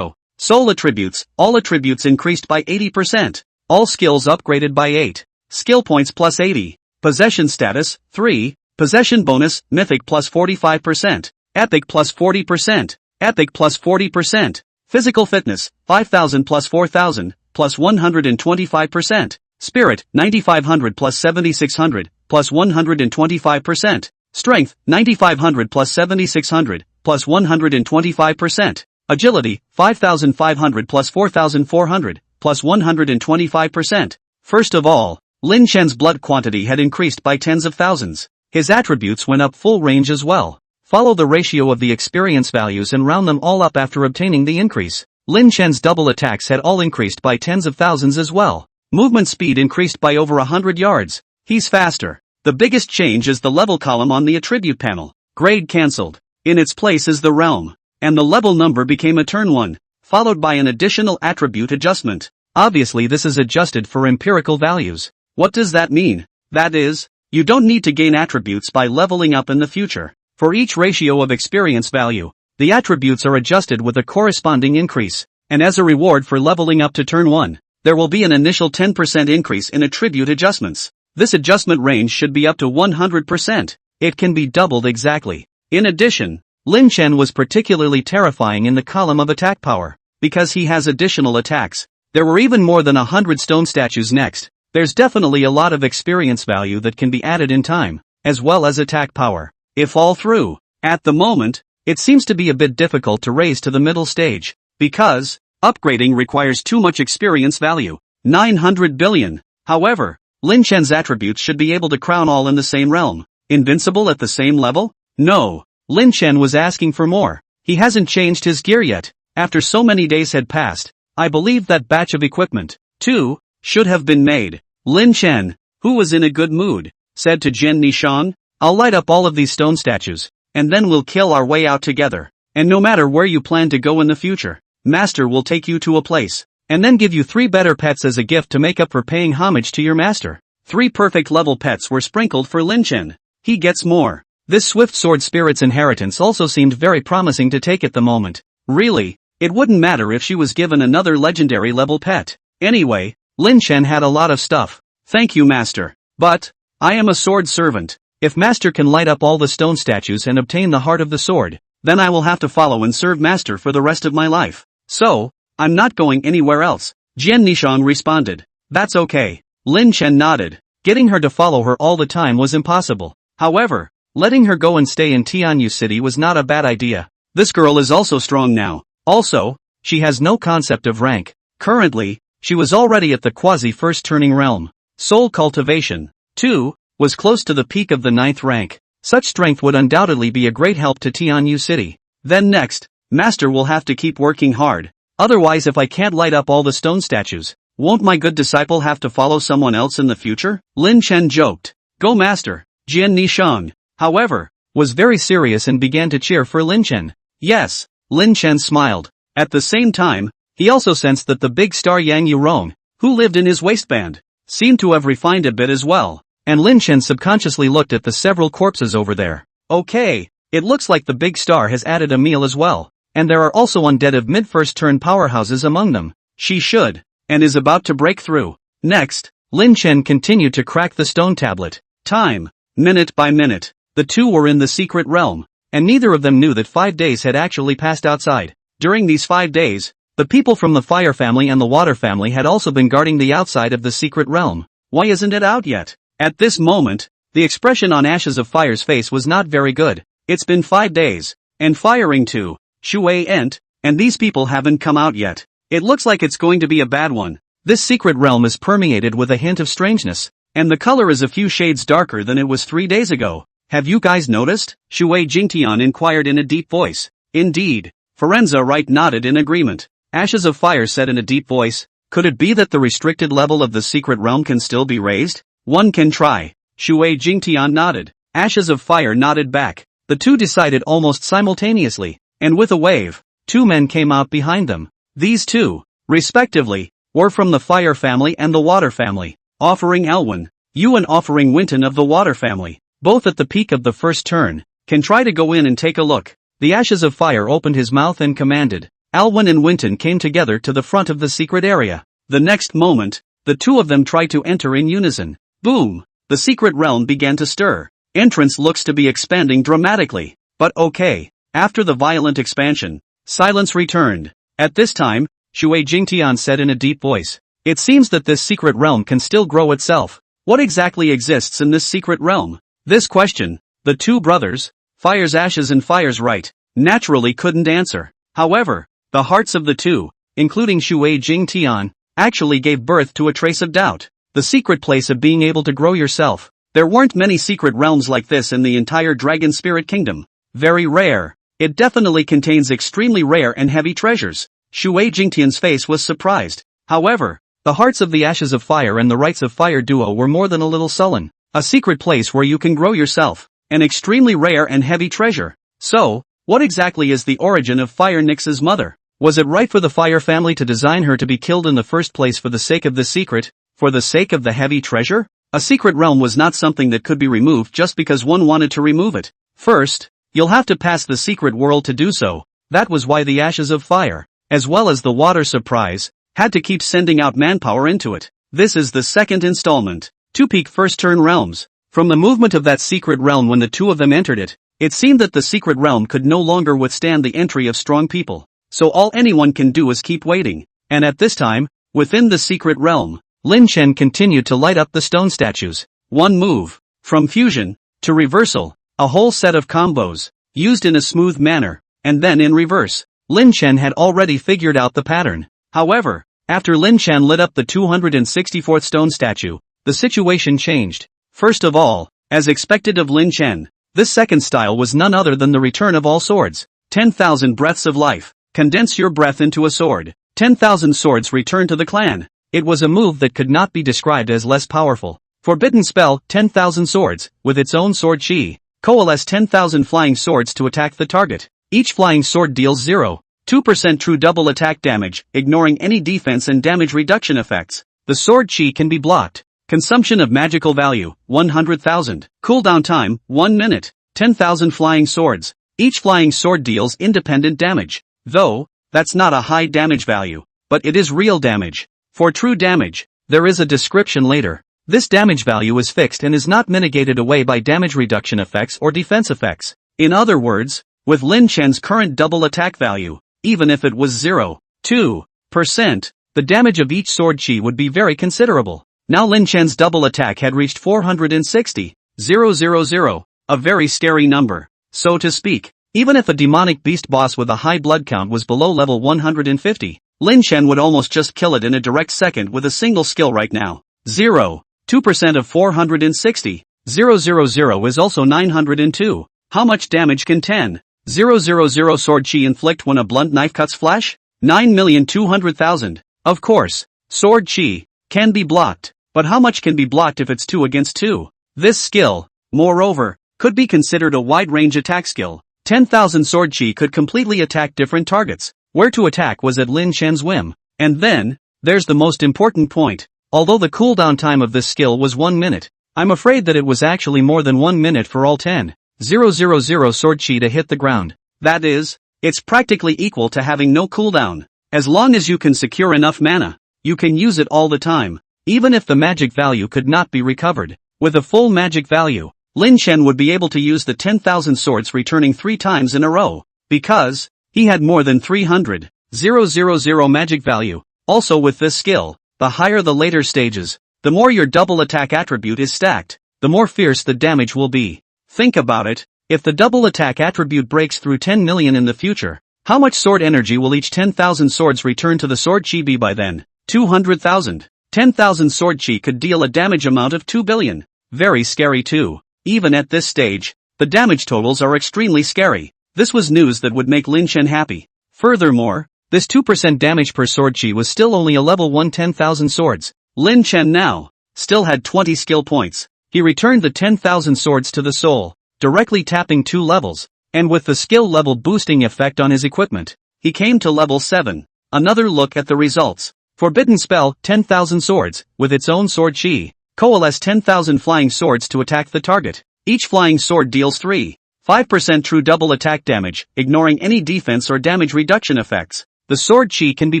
Soul attributes, all attributes increased by 80%. All skills upgraded by 8. Skill points plus 80. Possession status, 3, Possession bonus, Mythic plus 45%. Epic plus 40%. Epic plus 40%. Physical fitness, 5000 plus 4000, plus 125%. Spirit, 9500 plus 7600, plus 125%. Strength, 9500 plus 7600, plus 125%. Agility, 5500 plus 4400, plus 125%. First of all, Lin Chen's blood quantity had increased by tens of thousands. His attributes went up full range as well. Follow the ratio of the experience values and round them all up after obtaining the increase. Lin Chen's double attacks had all increased by tens of thousands as well. Movement speed increased by over 100 yards. He's faster. The biggest change is the level column on the attribute panel. Grade cancelled. In its place is the realm. And the level number became a turn 1, followed by an additional attribute adjustment. Obviously this is adjusted for empirical values. What does that mean? That is, you don't need to gain attributes by leveling up in the future. For each ratio of experience value, the attributes are adjusted with a corresponding increase, and as a reward for leveling up to turn 1, there will be an initial 10% increase in attribute adjustments. This adjustment range should be up to 100%. It can be doubled exactly. In addition, Lin Chen was particularly terrifying in the column of attack power, because he has additional attacks. There were even more than 100 stone statues next. There's definitely a lot of experience value that can be added in time, as well as attack power. If all through, at the moment, it seems to be a bit difficult to raise to the middle stage, because upgrading requires too much experience value, 900 billion. However, Lin Chen's attributes should be able to crown all in the same realm. Invincible at the same level? No. Lin Chen was asking for more. He hasn't changed his gear yet. After so many days had passed, I believe that batch of equipment, too, should have been made. Lin Chen, who was in a good mood, said to Jian Nishang, I'll light up all of these stone statues, and then we'll kill our way out together. And no matter where you plan to go in the future, Master will take you to a place, and then give you 3 better pets as a gift to make up for paying homage to your master. 3 perfect level pets were sprinkled for Lin Chen. He gets more. This Swift Sword Spirit's inheritance also seemed very promising to take at the moment. Really, it wouldn't matter if she was given another legendary level pet. Anyway, Lin Chen had a lot of stuff. Thank you, Master. But I am a sword servant. If Master can light up all the stone statues and obtain the heart of the sword, then I will have to follow and serve Master for the rest of my life. So, I'm not going anywhere else. Jian Nishang responded. That's okay. Lin Chen nodded. Getting her to follow her all the time was impossible. However, letting her go and stay in Tianyu City was not a bad idea. This girl is also strong now. Also, she has no concept of rank. Currently, she was already at the quasi-first turning realm. Soul cultivation, too, was close to the peak of the 9th rank. Such strength would undoubtedly be a great help to Tianyu City. Then next, Master will have to keep working hard. Otherwise, if I can't light up all the stone statues, won't my good disciple have to follow someone else in the future? Lin Chen joked. Go Master. Jian Nishang, however, was very serious and began to cheer for Lin Chen. Yes, Lin Chen smiled. At the same time, he also sensed that the big star Yang Yurong, who lived in his waistband, seemed to have refined a bit as well. And Lin Chen subconsciously looked at the several corpses over there. Okay, it looks like the big star has added a meal as well. And there are also undead of mid-first turn powerhouses among them. She should, and is about to break through. Next, Lin Chen continued to crack the stone tablet. Time, minute by minute. The two were in the secret realm, and neither of them knew that 5 days had actually passed outside. During these 5 days, the people from the fire family and the water family had also been guarding the outside of the secret realm. Why isn't it out yet? At this moment, the expression on Ashes of Fire's face was not very good. It's been 5 days, and firing too. Shui Ent, and these people haven't come out yet. It looks like it's going to be a bad one. This secret realm is permeated with a hint of strangeness, and the color is a few shades darker than it was 3 days ago. Have you guys noticed? Shui Jingtian inquired in a deep voice. Indeed. Forenza Wright nodded in agreement. Ashes of Fire said in a deep voice, could it be that the restricted level of the secret realm can still be raised? One can try. Shui Jingtian nodded. Ashes of Fire nodded back. The two decided almost simultaneously, and with a wave, 2 men came out behind them. These two, respectively, were from the Fire family and the Water family, offering Elwyn, Yu and offering Winton of the Water family, both at the peak of the first turn, can try to go in and take a look. The Ashes of Fire opened his mouth and commanded. Alwyn and Winton came together to the front of the secret area. The next moment, the two of them tried to enter in unison. Boom! The secret realm began to stir. Entrance looks to be expanding dramatically. But okay. After the violent expansion, silence returned. At this time, Shui Jingtian said in a deep voice, "It seems that this secret realm can still grow itself. What exactly exists in this secret realm?" This question, the two brothers, Fire's Ashes and Fire's Right, naturally couldn't answer. However, the hearts of the two, including Shui Jingtian, actually gave birth to a trace of doubt. The secret place of being able to grow yourself. There weren't many secret realms like this in the entire Dragon Spirit Kingdom. Very rare. It definitely contains extremely rare and heavy treasures. Shui Jingtian's face was surprised. However, the hearts of the Ashes of Fire and the Rights of Fire duo were more than a little sullen. A secret place where you can grow yourself. An extremely rare and heavy treasure. So, what exactly is the origin of Fire Nix's mother? Was it right for the Fire family to design her to be killed in the first place for the sake of the secret? For the sake of the heavy treasure? A secret realm was not something that could be removed just because one wanted to remove it. First, you'll have to pass the secret world to do so. That was why the Ashes of Fire, as well as the Water Surprise, had to keep sending out manpower into it. This is the second installment. Two peak first turn realms. From the movement of that secret realm when the two of them entered it, it seemed that the secret realm could no longer withstand the entry of strong people. So all anyone can do is keep waiting. And at this time, within the secret realm, Lin Chen continued to light up the stone statues. One move. From fusion, to reversal, a whole set of combos, used in a smooth manner, and then in reverse. Lin Chen had already figured out the pattern. However, after Lin Chen lit up the 264th stone statue, the situation changed. First of all, as expected of Lin Chen, this second style was none other than the return of all swords. 10,000 breaths of life. Condense your breath into a sword. 10,000 swords return to the clan. It was a move that could not be described as less powerful. Forbidden spell, 10,000 swords, with its own sword chi. Coalesce 10,000 flying swords to attack the target. Each flying sword deals 0.2% true double attack damage, ignoring any defense and damage reduction effects. The sword chi can be blocked. Consumption of magical value, 100,000. Cooldown time, 1 minute. 10,000 flying swords. Each flying sword deals independent damage. Though, that's not a high damage value, but it is real damage. For true damage, there is a description later. This damage value is fixed and is not mitigated away by damage reduction effects or defense effects. In other words, with Lin Chen's current double attack value, even if it was 0.2%, the damage of each sword chi would be very considerable. Now Lin Chen's double attack had reached 460,000, a very scary number, so to speak. Even if a demonic beast boss with a high blood count was below level 150, Lin Chen would almost just kill it in a direct second with a single skill right now. 0.2% of 460,000 is also 902. How much damage can 10,000 sword chi inflict when a blunt knife cuts flesh? 9,200,000. Of course, sword chi can be blocked, but how much can be blocked if it's 2 against 2? This skill, moreover, could be considered a wide-range attack skill. 10,000 sword chi could completely attack different targets. Where to attack was at Lin Chen's whim. And then, there's the most important point. Although the cooldown time of this skill was 1 minute, I'm afraid that it was actually more than 1 minute for all 10,000 sword chi to hit the ground. That is, it's practically equal to having no cooldown. As long as you can secure enough mana, you can use it all the time, even if the magic value could not be recovered. With a full magic value, Lin Chen would be able to use the 10,000 swords returning 3 times in a row, because he had more than 300,000 magic value. Also with this skill, the higher the later stages, the more your double attack attribute is stacked, the more fierce the damage will be. Think about it, if the double attack attribute breaks through 10 million in the future, how much sword energy will each 10,000 swords return to the sword chi be by then? 200,000. 10,000 sword chi could deal a damage amount of 2 billion. Very scary too. Even at this stage, the damage totals are extremely scary. This was news that would make Lin Chen happy. Furthermore, this 2% damage per sword chi was still only a level 1 10,000 swords. Lin Chen now still had 20 skill points. He returned the 10,000 swords to the soul, directly tapping 2 levels, and with the skill level boosting effect on his equipment, he came to level 7. Another look at the results. Forbidden spell, 10,000 swords, with its own sword chi. Coalesce 10,000 flying swords to attack the target. Each flying sword deals 3.5% true double attack damage, ignoring any defense or damage reduction effects. The sword chi can be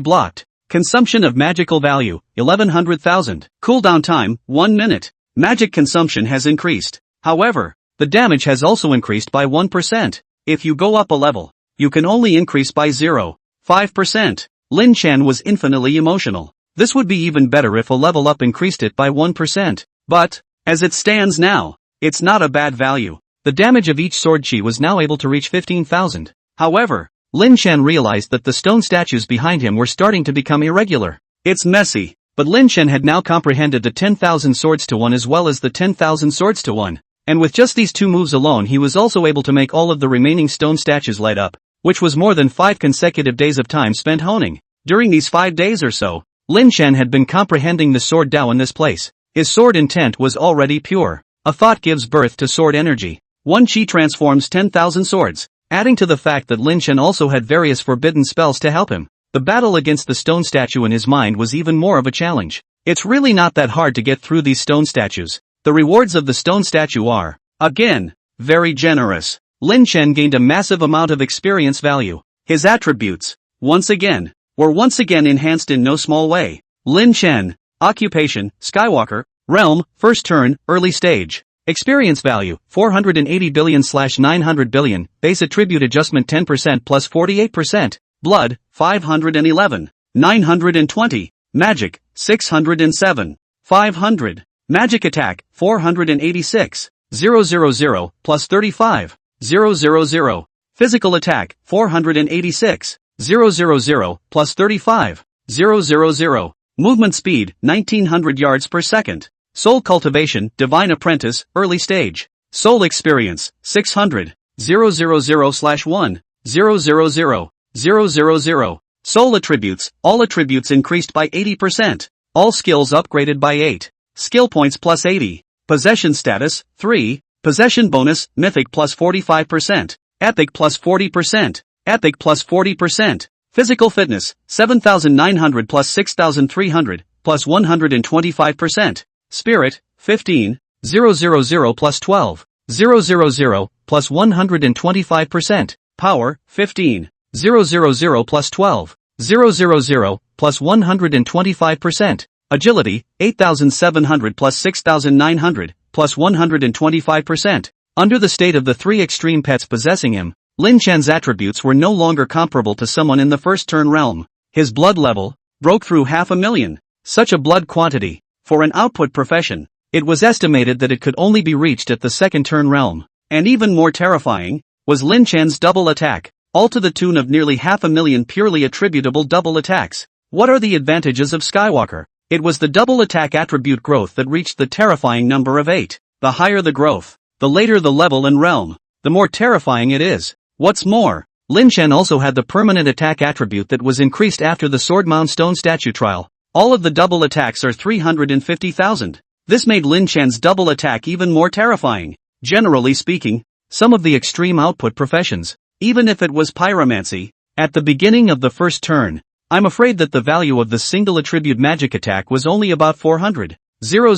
blocked. Consumption of magical value, 1100,000. Cooldown time, 1 minute. Magic consumption has increased. However, the damage has also increased by 1%. If you go up a level, you can only increase by 0.5%. Lin Chan was infinitely emotional. This would be even better if a level up increased it by 1%. But, as it stands now, it's not a bad value. The damage of each sword chi was now able to reach 15,000. However, Lin Chan realized that the stone statues behind him were starting to become irregular. It's messy, but Lin Chan had now comprehended the 10,000 swords to 1 as well as the 10,000 swords to 1. And with just these two moves alone he was also able to make all of the remaining stone statues light up, which was more than 5 consecutive days of time spent honing. During these 5 days or so, Lin Chan had been comprehending the sword Tao in this place. His sword intent was already pure. A thought gives birth to sword energy. One chi transforms 10,000 swords. Adding to the fact that Lin Chan also had various forbidden spells to help him, the battle against the stone statue in his mind was even more of a challenge. It's really not that hard to get through these stone statues. The rewards of the stone statue are, again, very generous. Lin Chan gained a massive amount of experience value. His attributes, once again, were enhanced in no small way. Lin Chan, occupation, Skywalker, realm, first turn, early stage. Experience value, 480 billion/900 billion, base attribute adjustment 10% plus 48%, blood, 511, 920, magic, 607, 500, magic attack, 486, 000, plus 35, 000, physical attack, 486, 000, plus 35, 000, movement speed, 1900 yards per second. Soul cultivation, divine apprentice, early stage. Soul experience, 600, 000/1, 000, 000. Soul attributes, all attributes increased by 80%. All skills upgraded by 8. Skill points plus 80. Possession status, 3. Possession bonus, mythic plus 45%. Epic plus 40%. Epic plus 40%. Physical fitness, 7,900 plus 6,300, plus 125%. Spirit, 15, 000 plus 12, 000, plus 125%. Power, 15, 000 plus 12, 000, plus 125%. Agility, 8,700 plus 6,900, plus 125%. Under the state of the 3 extreme pets possessing him, Lin Chan's attributes were no longer comparable to someone in the first turn realm. His blood level broke through 500,000. Such a blood quantity. For an output profession, it was estimated that it could only be reached at the second turn realm. And even more terrifying, was Lin Chan's double attack, all to the tune of nearly 500,000 purely attributable double attacks. What are the advantages of Skywalker? It was the double attack attribute growth that reached the terrifying number of 8. The higher the growth, the later the level and realm, the more terrifying it is. What's more, Lin Chan also had the permanent attack attribute that was increased after the Sword Mound Stone statue trial. All of the double attacks are 350,000. This made Lin Chan's double attack even more terrifying. Generally speaking, some of the extreme output professions, even if it was pyromancy, at the beginning of the first turn, I'm afraid that the value of the single attribute magic attack was only about 400, 000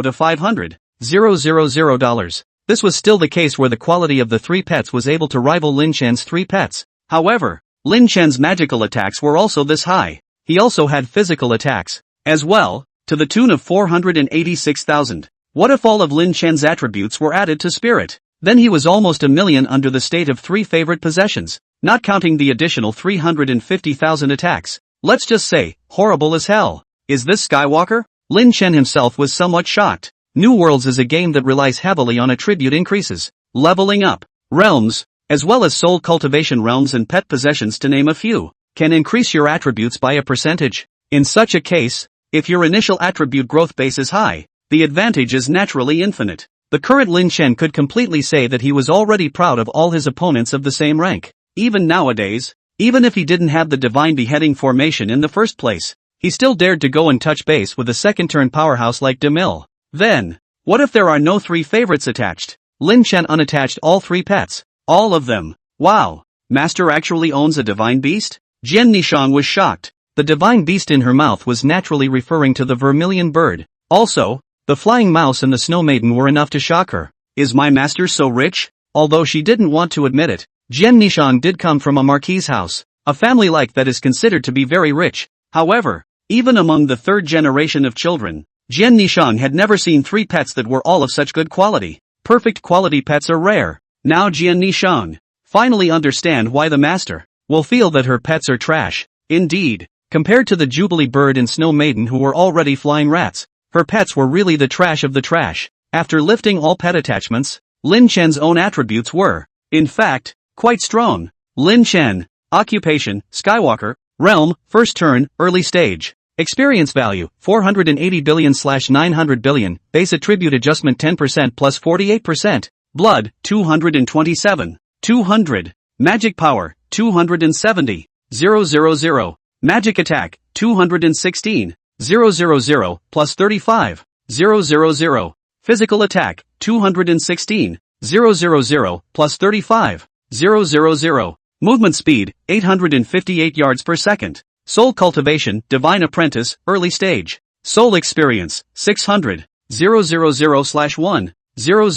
to 500, 000 dollars. This was still the case where the quality of the 3 pets was able to rival Lin Chan's 3 pets. However, Lin Chan's magical attacks were also this high. He also had physical attacks, as well, to the tune of 486,000. What if all of Lin Chan's attributes were added to spirit? Then he was almost 1,000,000 under the state of 3 favorite possessions, not counting the additional 350,000 attacks. Let's just say, horrible as hell. Is this Skywalker? Lin Chan himself was somewhat shocked. New Worlds is a game that relies heavily on attribute increases, leveling up, realms, as well as soul cultivation realms and pet possessions to name a few, can increase your attributes by a percentage. In such a case, if your initial attribute growth base is high, the advantage is naturally infinite. The current Lin Chan could completely say that he was already proud of all his opponents of the same rank. Even nowadays, even if he didn't have the divine beheading formation in the first place, he still dared to go and touch base with a second turn powerhouse like DeMille. Then, what if there are no 3 favorites attached? Lin Chan unattached all 3 pets. All of them. Wow. Master actually owns a divine beast? Jian Nishang was shocked. The divine beast in her mouth was naturally referring to the vermilion bird. Also, the flying mouse and the snow maiden were enough to shock her. Is my master so rich? Although she didn't want to admit it, Jian Nishang did come from a marquise house, a family like that is considered to be very rich. However, even among the 3rd generation of children, Jian Nishang had never seen 3 pets that were all of such good quality. perfect quality pets are rare. Now Jian Nishang finally understand why the master will feel that her pets are trash. Indeed, compared to the Jubilee Bird and Snow Maiden who were already flying rats, her pets were really the trash of the trash. After lifting all pet attachments, Lin Chen's own attributes were, in fact, quite strong. Lin Chen, occupation, Skywalker, realm, first turn, early stage. Experience value, 480 billion/900 billion, base attribute adjustment 10% plus 48%, blood, 227, 200, magic power, 270, 000, magic attack, 216, 000, plus 35, 000, physical attack, 216, 000, plus 35, 000, movement speed, 858 yards per second. Soul cultivation, divine apprentice, early stage. Soul experience, 600, 000/1, 000,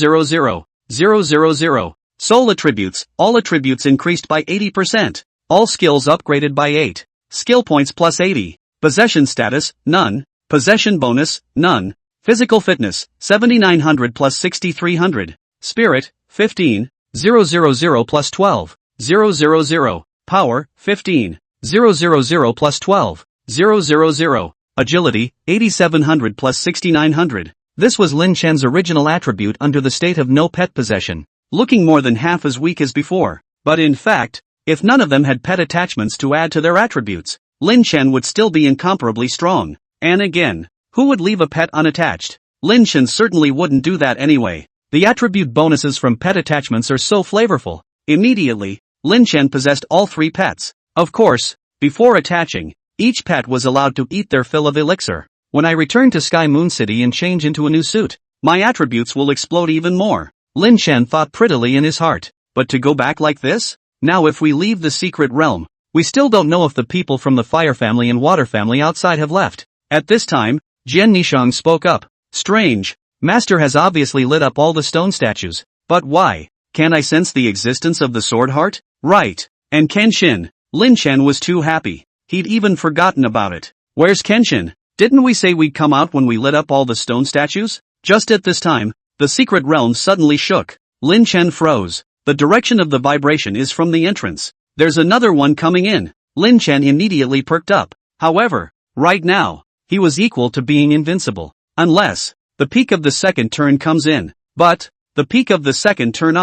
000. Soul attributes, all attributes increased by 80%. All skills upgraded by 8. Skill points plus 80. Possession status, none. Possession bonus, none. Physical fitness, 7900 plus 6300. Spirit, 15, 000 plus 12, 000. Power, 15. 000 plus 12, 000. Agility, 8700 plus 6900. This was Lin Chen's original attribute under the state of no pet possession, looking more than half as weak as before. But in fact, if none of them had pet attachments to add to their attributes, Lin Chen would still be incomparably strong. And again, who would leave a pet unattached? Lin Chen certainly wouldn't do that anyway. The attribute bonuses from pet attachments are so flavorful. Immediately, Lin Chen possessed all 3 pets. Of course, before attaching, each pet was allowed to eat their fill of elixir. When I return to Sky Moon City and change into a new suit, my attributes will explode even more. Lin Chen thought prettily in his heart. But to go back like this? Now if we leave the secret realm, we still don't know if the people from the fire family and water family outside have left. At this time, Jian Nishang spoke up. Strange. Master has obviously lit up all the stone statues. But why? Can I sense the existence of the sword heart? Right. And Kenshin. Lin Chen was too happy. He'd even forgotten about it. Where's Kenshin? Didn't we say we'd come out when we lit up all the stone statues? Just at this time, the secret realm suddenly shook. Lin Chen froze. The direction of the vibration is from the entrance. There's another one coming in. Lin Chen immediately perked up. However, right now, he was equal to being invincible. Unless, the peak of the second turn comes in. But, the peak of the second turn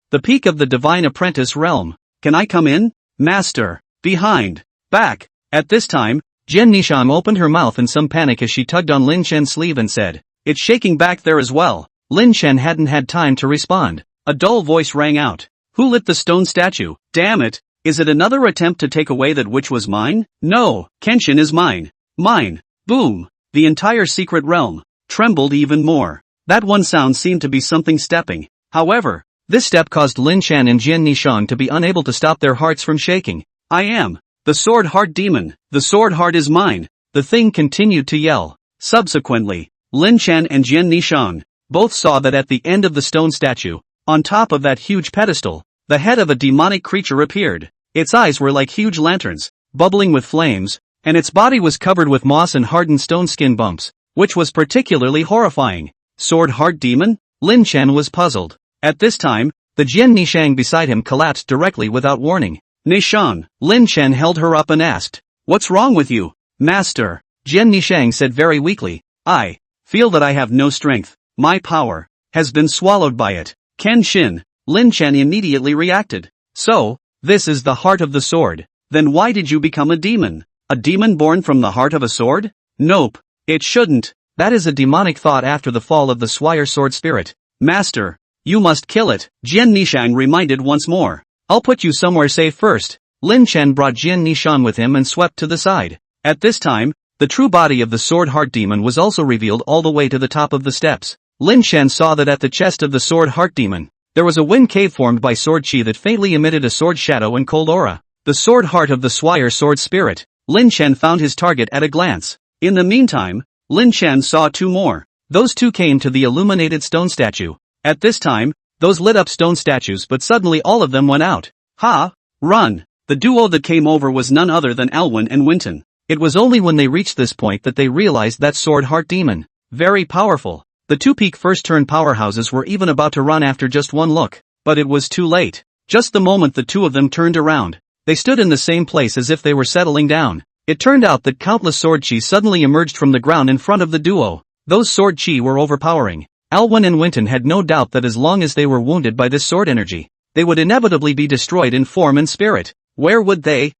the peak of the divine apprentice realm. Can I come in? Master. Behind. Back. At this time, Jian Nishang opened her mouth in some panic as she tugged on Lin Chen's sleeve and said, "It's shaking back there as well." Lin Chen hadn't had time to respond. A dull voice rang out. Who lit the stone statue? Damn it. Is it another attempt to take away that which was mine? No. Kenshin is mine. Mine. Boom. The entire secret realm trembled even more. That one sound seemed to be something stepping. However, this step caused Lin Chen and Jian Nishang to be unable to stop their hearts from shaking. I am the sword heart demon. The sword heart is mine. The thing continued to yell. Subsequently, Lin Chen and Jian Nishang both saw that at the end of the stone statue, on top of that huge pedestal, the head of a demonic creature appeared. Its eyes were like huge lanterns, bubbling with flames, and its body was covered with moss and hardened stone skin bumps, which was particularly horrifying. Sword heart demon? Lin Chen was puzzled. At this time, the Jian Nishang beside him collapsed directly without warning. Nishang. Lin Chen held her up and asked, "What's wrong with you?" Master. Jian Nishang said very weakly, "I feel that I have no strength. My power has been swallowed by it." Kenshin. Lin Chen immediately reacted. So, this is the heart of the sword. Then why did you become a demon? A demon born from the heart of a sword? Nope. It shouldn't. That is a demonic thought after the fall of the Swire sword spirit. Master. You must kill it. Jian Nishang reminded once more. I'll put you somewhere safe first. Lin Chen brought Jian Nishang with him and swept to the side. At this time, the true body of the sword heart demon was also revealed all the way to the top of the steps. Lin Chen saw that at the chest of the sword heart demon, there was a wind cave formed by sword chi that faintly emitted a sword shadow and cold aura. The sword heart of the Swire sword spirit. Lin Chen found his target at a glance. In the meantime, Lin Chen saw 2 more. Those 2 came to the illuminated stone statue. At this time, those lit up stone statues but suddenly all of them went out. Ha! Run! The duo that came over was none other than Alwyn and Winton. It was only when they reached this point that they realized that sword heart demon. Very powerful. The The two peak first-turn powerhouses were even about to run after just one look, but it was too late. Just the moment the two of them turned around, they stood in the same place as if they were settling down. It turned out that countless sword chi suddenly emerged from the ground in front of the duo. Those sword chi were overpowering. Alwyn and Winton had no doubt that as long as they were wounded by this sword energy, they would inevitably be destroyed in form and spirit. Where would they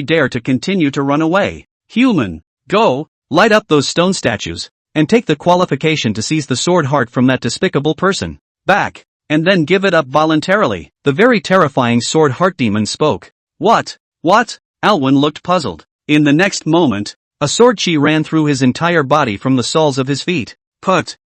dare to continue to run away? Human, go, light up those stone statues, and take the qualification to seize the sword heart from that despicable person. Back, and then give it up voluntarily. The very terrifying sword heart demon spoke. What? Alwyn looked puzzled. In the next moment, a sword chi ran through his entire body from the soles of his feet.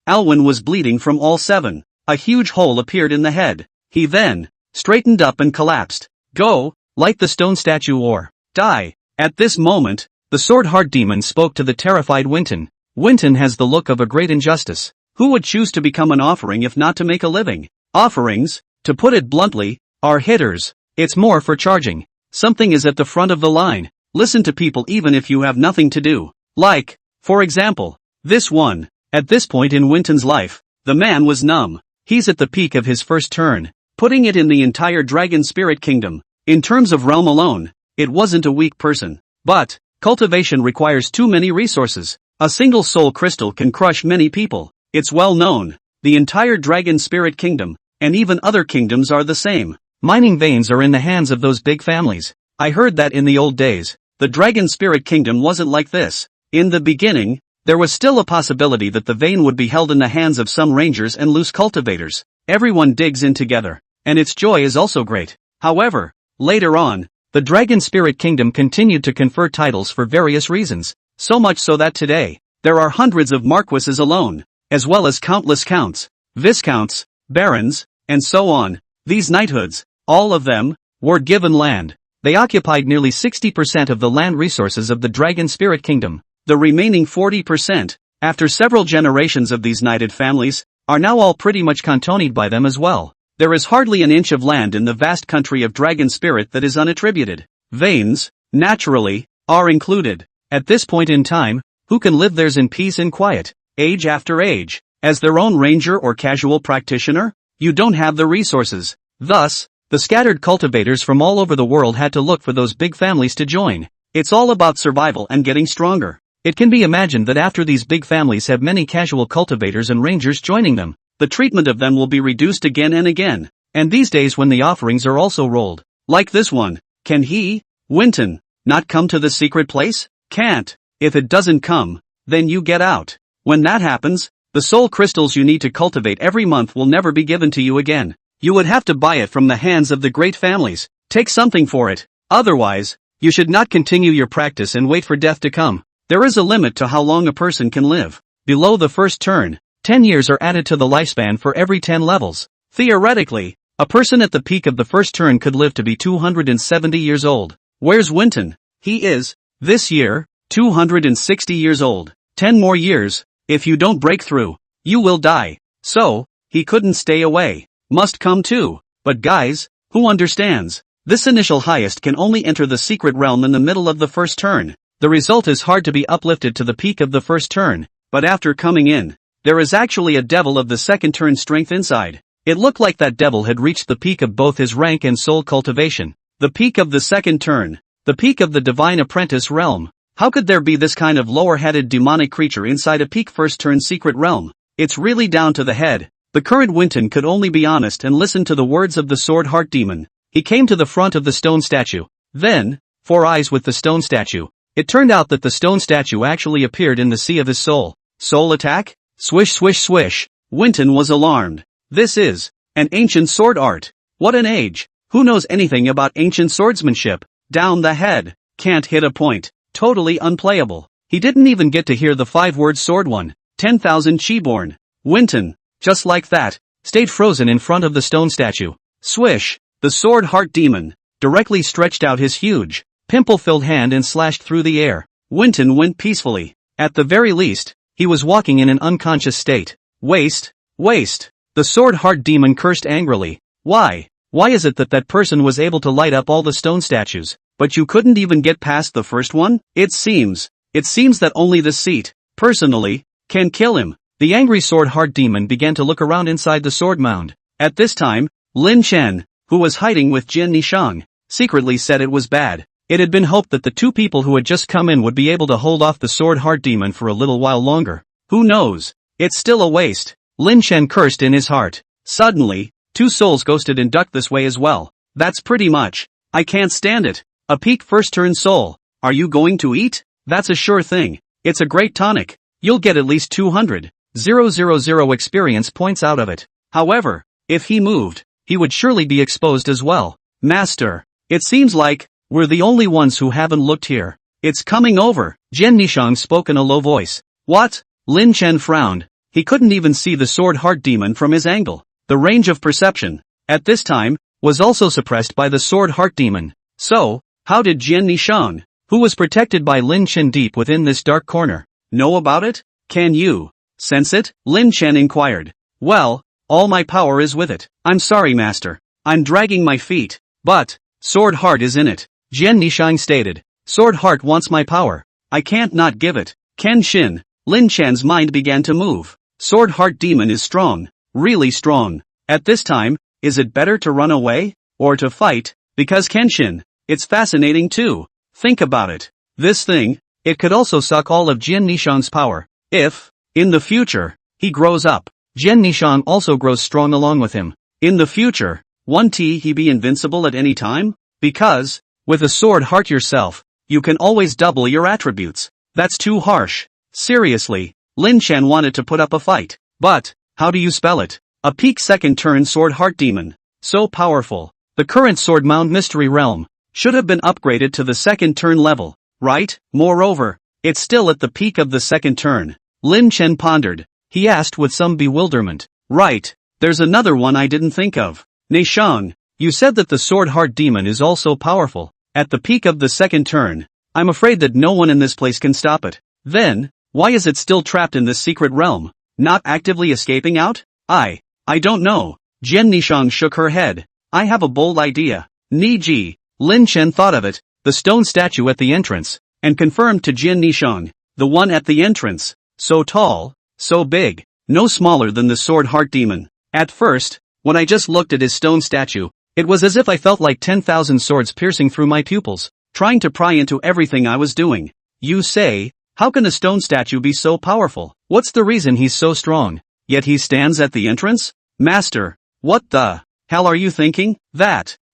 Alwyn was bleeding from all seven. A huge hole appeared in the head. He then straightened up and collapsed. Go, light the stone statue or die. At this moment, the sword heart demon spoke to the terrified Winton. Winton has the look of a great injustice. Who would choose to become an offering if not to make a living? Offerings, to put it bluntly, are hitters. It's more for charging. Something is at the front of the line. Listen to people even if you have nothing to do. Like, for example, this one. At this point in Winton's life, the man was numb. He's at the peak of his first turn, putting it in the entire Dragon Spirit Kingdom. In terms of realm alone, it wasn't a weak person. But cultivation requires too many resources. A single soul crystal can crush many people. It's well known. The entire Dragon Spirit Kingdom, and even other kingdoms are the same. Mining veins are in the hands of those big families. I heard that in the old days, the Dragon Spirit Kingdom wasn't like this. In the beginning, there was still a possibility that the vein would be held in the hands of some rangers and loose cultivators. Everyone digs in together, and its joy is also great. However, later on, the Dragon Spirit Kingdom continued to confer titles for various reasons, so much so that today, there are hundreds of marquises alone, as well as countless counts, viscounts, barons, and so on. These knighthoods, all of them, were given land. They occupied nearly 60% of the land resources of the Dragon Spirit Kingdom. The remaining 40%, after several generations of these knighted families, are now all pretty much cantonied by them as well. There is hardly an inch of land in the vast country of Dragon Spirit that is unattributed. Veins, naturally, are included. At this point in time, who can live theirs in peace and quiet, age after age, as their own ranger or casual practitioner? You don't have the resources. Thus, the scattered cultivators from all over the world had to look for those big families to join. It's all about survival and getting stronger. It can be imagined that after these big families have many casual cultivators and rangers joining them, the treatment of them will be reduced again and again. And these days when the offerings are also rolled, like this one, can he, Winton, not come to the secret place? Can't. If it doesn't come, then you get out. When that happens, the soul crystals you need to cultivate every month will never be given to you again. You would have to buy it from the hands of the great families. Take something for it. Otherwise, you should not continue your practice and wait for death to come. There is a limit to how long a person can live. Below the first turn, 10 years are added to the lifespan for every 10 levels. Theoretically, a person at the peak of the first turn could live to be 270 years old. Where's Winton? He is, this year, 260 years old. 10 more years, if you don't break through, you will die. So, he couldn't stay away. Must come too. But guys, who understands? This initial highest can only enter the secret realm in the middle of the first turn. The result is hard to be uplifted to the peak of the first turn, but after coming in, there is actually a devil of the second turn strength inside. It looked like that devil had reached the peak of both his rank and soul cultivation. The peak of the second turn. The peak of the divine apprentice realm. How could there be this kind of lower-headed demonic creature inside a peak first turn secret realm? It's really down to the head. The current Winton could only be honest and listen to the words of the sword heart demon. He came to the front of the stone statue. Then, 4 eyes with the stone statue. It turned out that the stone statue actually appeared in the sea of his soul. Soul attack? Swish swish swish. Winton was alarmed. This is an ancient sword art. What an age. Who knows anything about ancient swordsmanship? Down the head. Can't hit a point. Totally unplayable. He didn't even get to hear the 5-word sword one. 10,000 Chiborn. Winton, just like that, stayed frozen in front of the stone statue. Swish. The sword heart demon directly stretched out his huge, pimple-filled hand and slashed through the air. Winton went peacefully. At the very least, he was walking in an unconscious state. Waste. The sword heart demon cursed angrily. Why is it that that person was able to light up all the stone statues, but you couldn't even get past the first one? It seems that only the seat, personally, can kill him. The angry sword heart demon began to look around inside the sword mound. At this time, Lin Chen, who was hiding with Jian Nishang, secretly said it was bad. It had been hoped that the two people who had just come in would be able to hold off the sword heart demon for a little while longer. Who knows? It's still a waste. Lin Chen cursed in his heart. Suddenly, two souls ghosted and ducked this way as well. That's pretty much. I can't stand it. A peak first turn soul. Are you going to eat? That's a sure thing. It's a great tonic. You'll get at least 200,000 experience points out of it. However, if he moved, he would surely be exposed as well. Master, it seems like we're the only ones who haven't looked here. It's coming over. Jian Nishang spoke in a low voice. What? Lin Chen frowned. He couldn't even see the sword heart demon from his angle. The range of perception, at this time, was also suppressed by the sword heart demon. So, how did Jian Nishang, who was protected by Lin Chen deep within this dark corner, know about it? Can you sense it? Lin Chen inquired. Well, all my power is with it. I'm sorry, master. I'm dragging my feet. But, sword heart is in it. Jian Nishang stated. Sword heart wants my power. I can't not give it. Kenshin. Lin Chen's mind began to move. Sword heart demon is strong. Really strong. At this time, is it better to run away? Or to fight? Because Kenshin, it's fascinating too. Think about it. This thing, it could also suck all of Jian Nishang's power. If, in the future, he grows up, Jian Nishang also grows strong along with him. In the future, won't he be invincible at any time? Because, with a sword heart yourself, you can always double your attributes. That's too harsh. Seriously, Lin Chen wanted to put up a fight. But, how do you spell it? A peak second turn sword heart demon. So powerful. The current sword mount mystery realm should have been upgraded to the second turn level, right? Moreover, it's still at the peak of the second turn. Lin Chen pondered. He asked with some bewilderment. Right, there's another one I didn't think of. Nishang, you said that the sword heart demon is also powerful. At the peak of the second turn, I'm afraid that no one in this place can stop it. Then, why is it still trapped in this secret realm? Not actively escaping out? I don't know. Jian Nishang shook her head. I have a bold idea. Niji. Lin Chen thought of it, the stone statue at the entrance, and confirmed to Jian Nishang, the one at the entrance. So tall, so big, no smaller than the sword heart demon. At first, when I just looked at his stone statue, it was as if I felt like 10,000 swords piercing through my pupils, trying to pry into everything I was doing. You say, how can a stone statue be so powerful? What's the reason he's so strong? Yet he stands at the entrance? Master, what the hell are you thinking?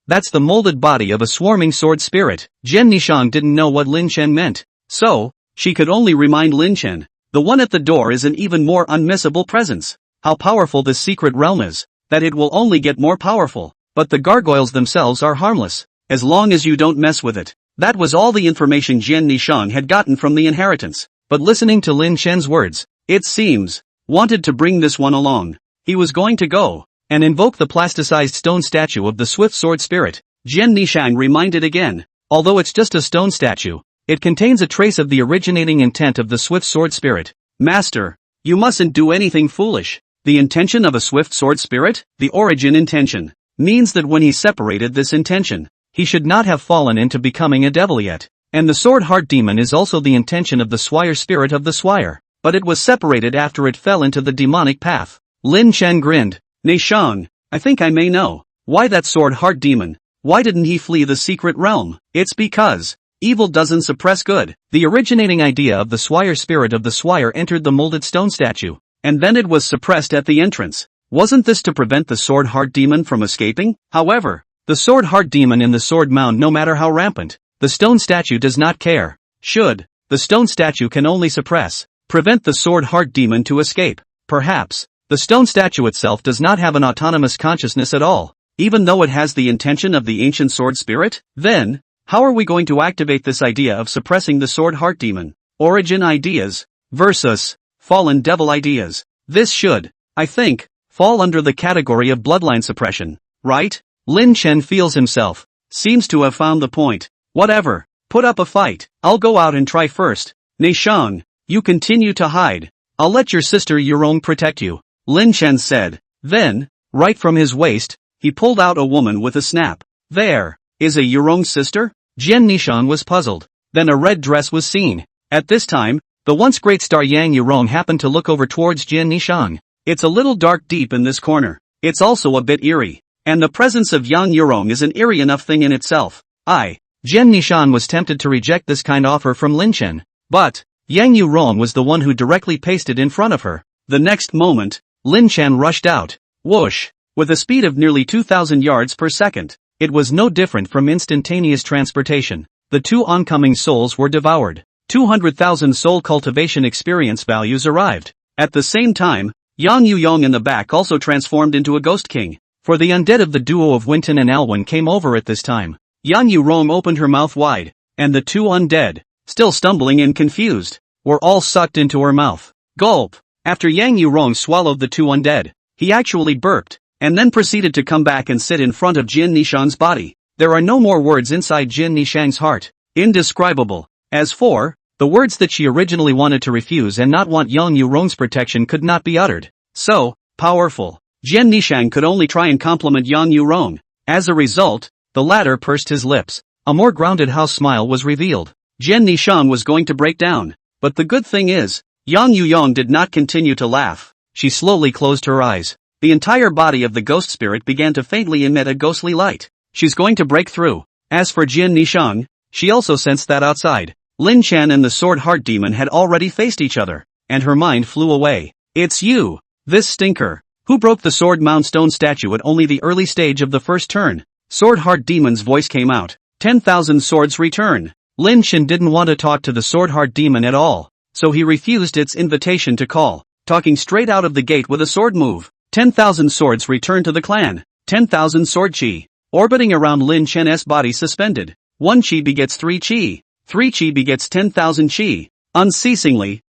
That's the molded body of a swarming sword spirit. Jian Nishang didn't know what Lin Chen meant. So, she could only remind Lin Chen, the one at the door is an even more unmissable presence. How powerful this secret realm is, that it will only get more powerful. But the gargoyles themselves are harmless, as long as you don't mess with it. That was all the information Jian Nishang had gotten from the inheritance. But listening to Lin Chen's words, it seems, wanted to bring this one along. He was going to go and invoke the plasticized stone statue of the swift sword spirit. Jian Nishang reminded again, although it's just a stone statue, it contains a trace of the originating intent of the swift sword spirit. Master, you mustn't do anything foolish. The intention of a swift sword spirit, the origin intention, means that when he separated this intention, he should not have fallen into becoming a devil yet. And the sword heart demon is also the intention of the swire spirit of the swire, but it was separated after it fell into the demonic path. Lin Chen grinned. Nishang, I think I may know. Why that sword heart demon? Why didn't he flee the secret realm? It's because evil doesn't suppress good. The originating idea of the swire spirit of the swire entered the molded stone statue, and then it was suppressed at the entrance. Wasn't this to prevent the sword heart demon from escaping? However, the sword heart demon in the sword mound, no matter how rampant, the stone statue does not care. Should the stone statue can only suppress, prevent the sword heart demon to escape. Perhaps the stone statue itself does not have an autonomous consciousness at all, even though it has the intention of the ancient sword spirit. Then, how are we going to activate this idea of suppressing the sword heart demon? Origin ideas versus fallen devil ideas. This should, I think, fall under the category of bloodline suppression, right? Lin Chen feels himself, seems to have found the point. Whatever, put up a fight. I'll go out and try first. Nishang, you continue to hide. I'll let your sister Yurong protect you. Lin Chen said. Then, right from his waist, he pulled out a woman with a snap. There, is a Yurong sister? Jian Nishang was puzzled. Then a red dress was seen. At this time, The once great star Yang Yurong happened to look over towards Jian Nishang. It's a little dark deep in this corner. It's also a bit eerie. And the presence of Yang Yurong is an eerie enough thing in itself. Jian Nishan was tempted to reject this kind offer from Lin Chen. But Yang Yurong was the one who directly pasted in front of her. The next moment, Lin Chen rushed out. Whoosh! With a speed of nearly 2,000 yards per second. It was no different from instantaneous transportation. The two oncoming souls were devoured. 200,000 soul cultivation experience values arrived. At the same time, Yang Yuyong in the back also transformed into a ghost king. For the undead of the duo of Winton and Alwyn came over at this time. Yang Yurong opened her mouth wide, and the two undead, still stumbling and confused, were all sucked into her mouth. Gulp! After Yang Yurong swallowed the two undead, he actually burped, and then proceeded to come back and sit in front of Jian Nishang's body. There are no more words inside Jian Nishang's heart. Indescribable. As for the words that she originally wanted to refuse and not want Yang Yurong's protection could not be uttered. So powerful. Jian Nishang could only try and compliment Yang Yurong. As a result, the latter pursed his lips. A more grounded house smile was revealed. Jian Nishang was going to break down. But the good thing is, Yang Yuyong did not continue to laugh. She slowly closed her eyes. The entire body of the ghost spirit began to faintly emit a ghostly light. She's going to break through. As for Jian Nishang, she also sensed that outside, Lin Chen and the Sword Heart Demon had already faced each other, and her mind flew away. It's you, this stinker, who broke the Sword Mound Stone statue at only the early stage of the first turn. Sword Heart Demon's voice came out. 10,000 swords return. Lin Chen didn't want to talk to the Sword Heart Demon at all, so he refused its invitation to call, talking straight out of the gate with a sword move. 10,000 swords return to the clan. 10,000 sword chi, orbiting around Lin Chen's body suspended. 1 chi begets 3 chi. 3 chi begets 10,000 chi. Unceasingly.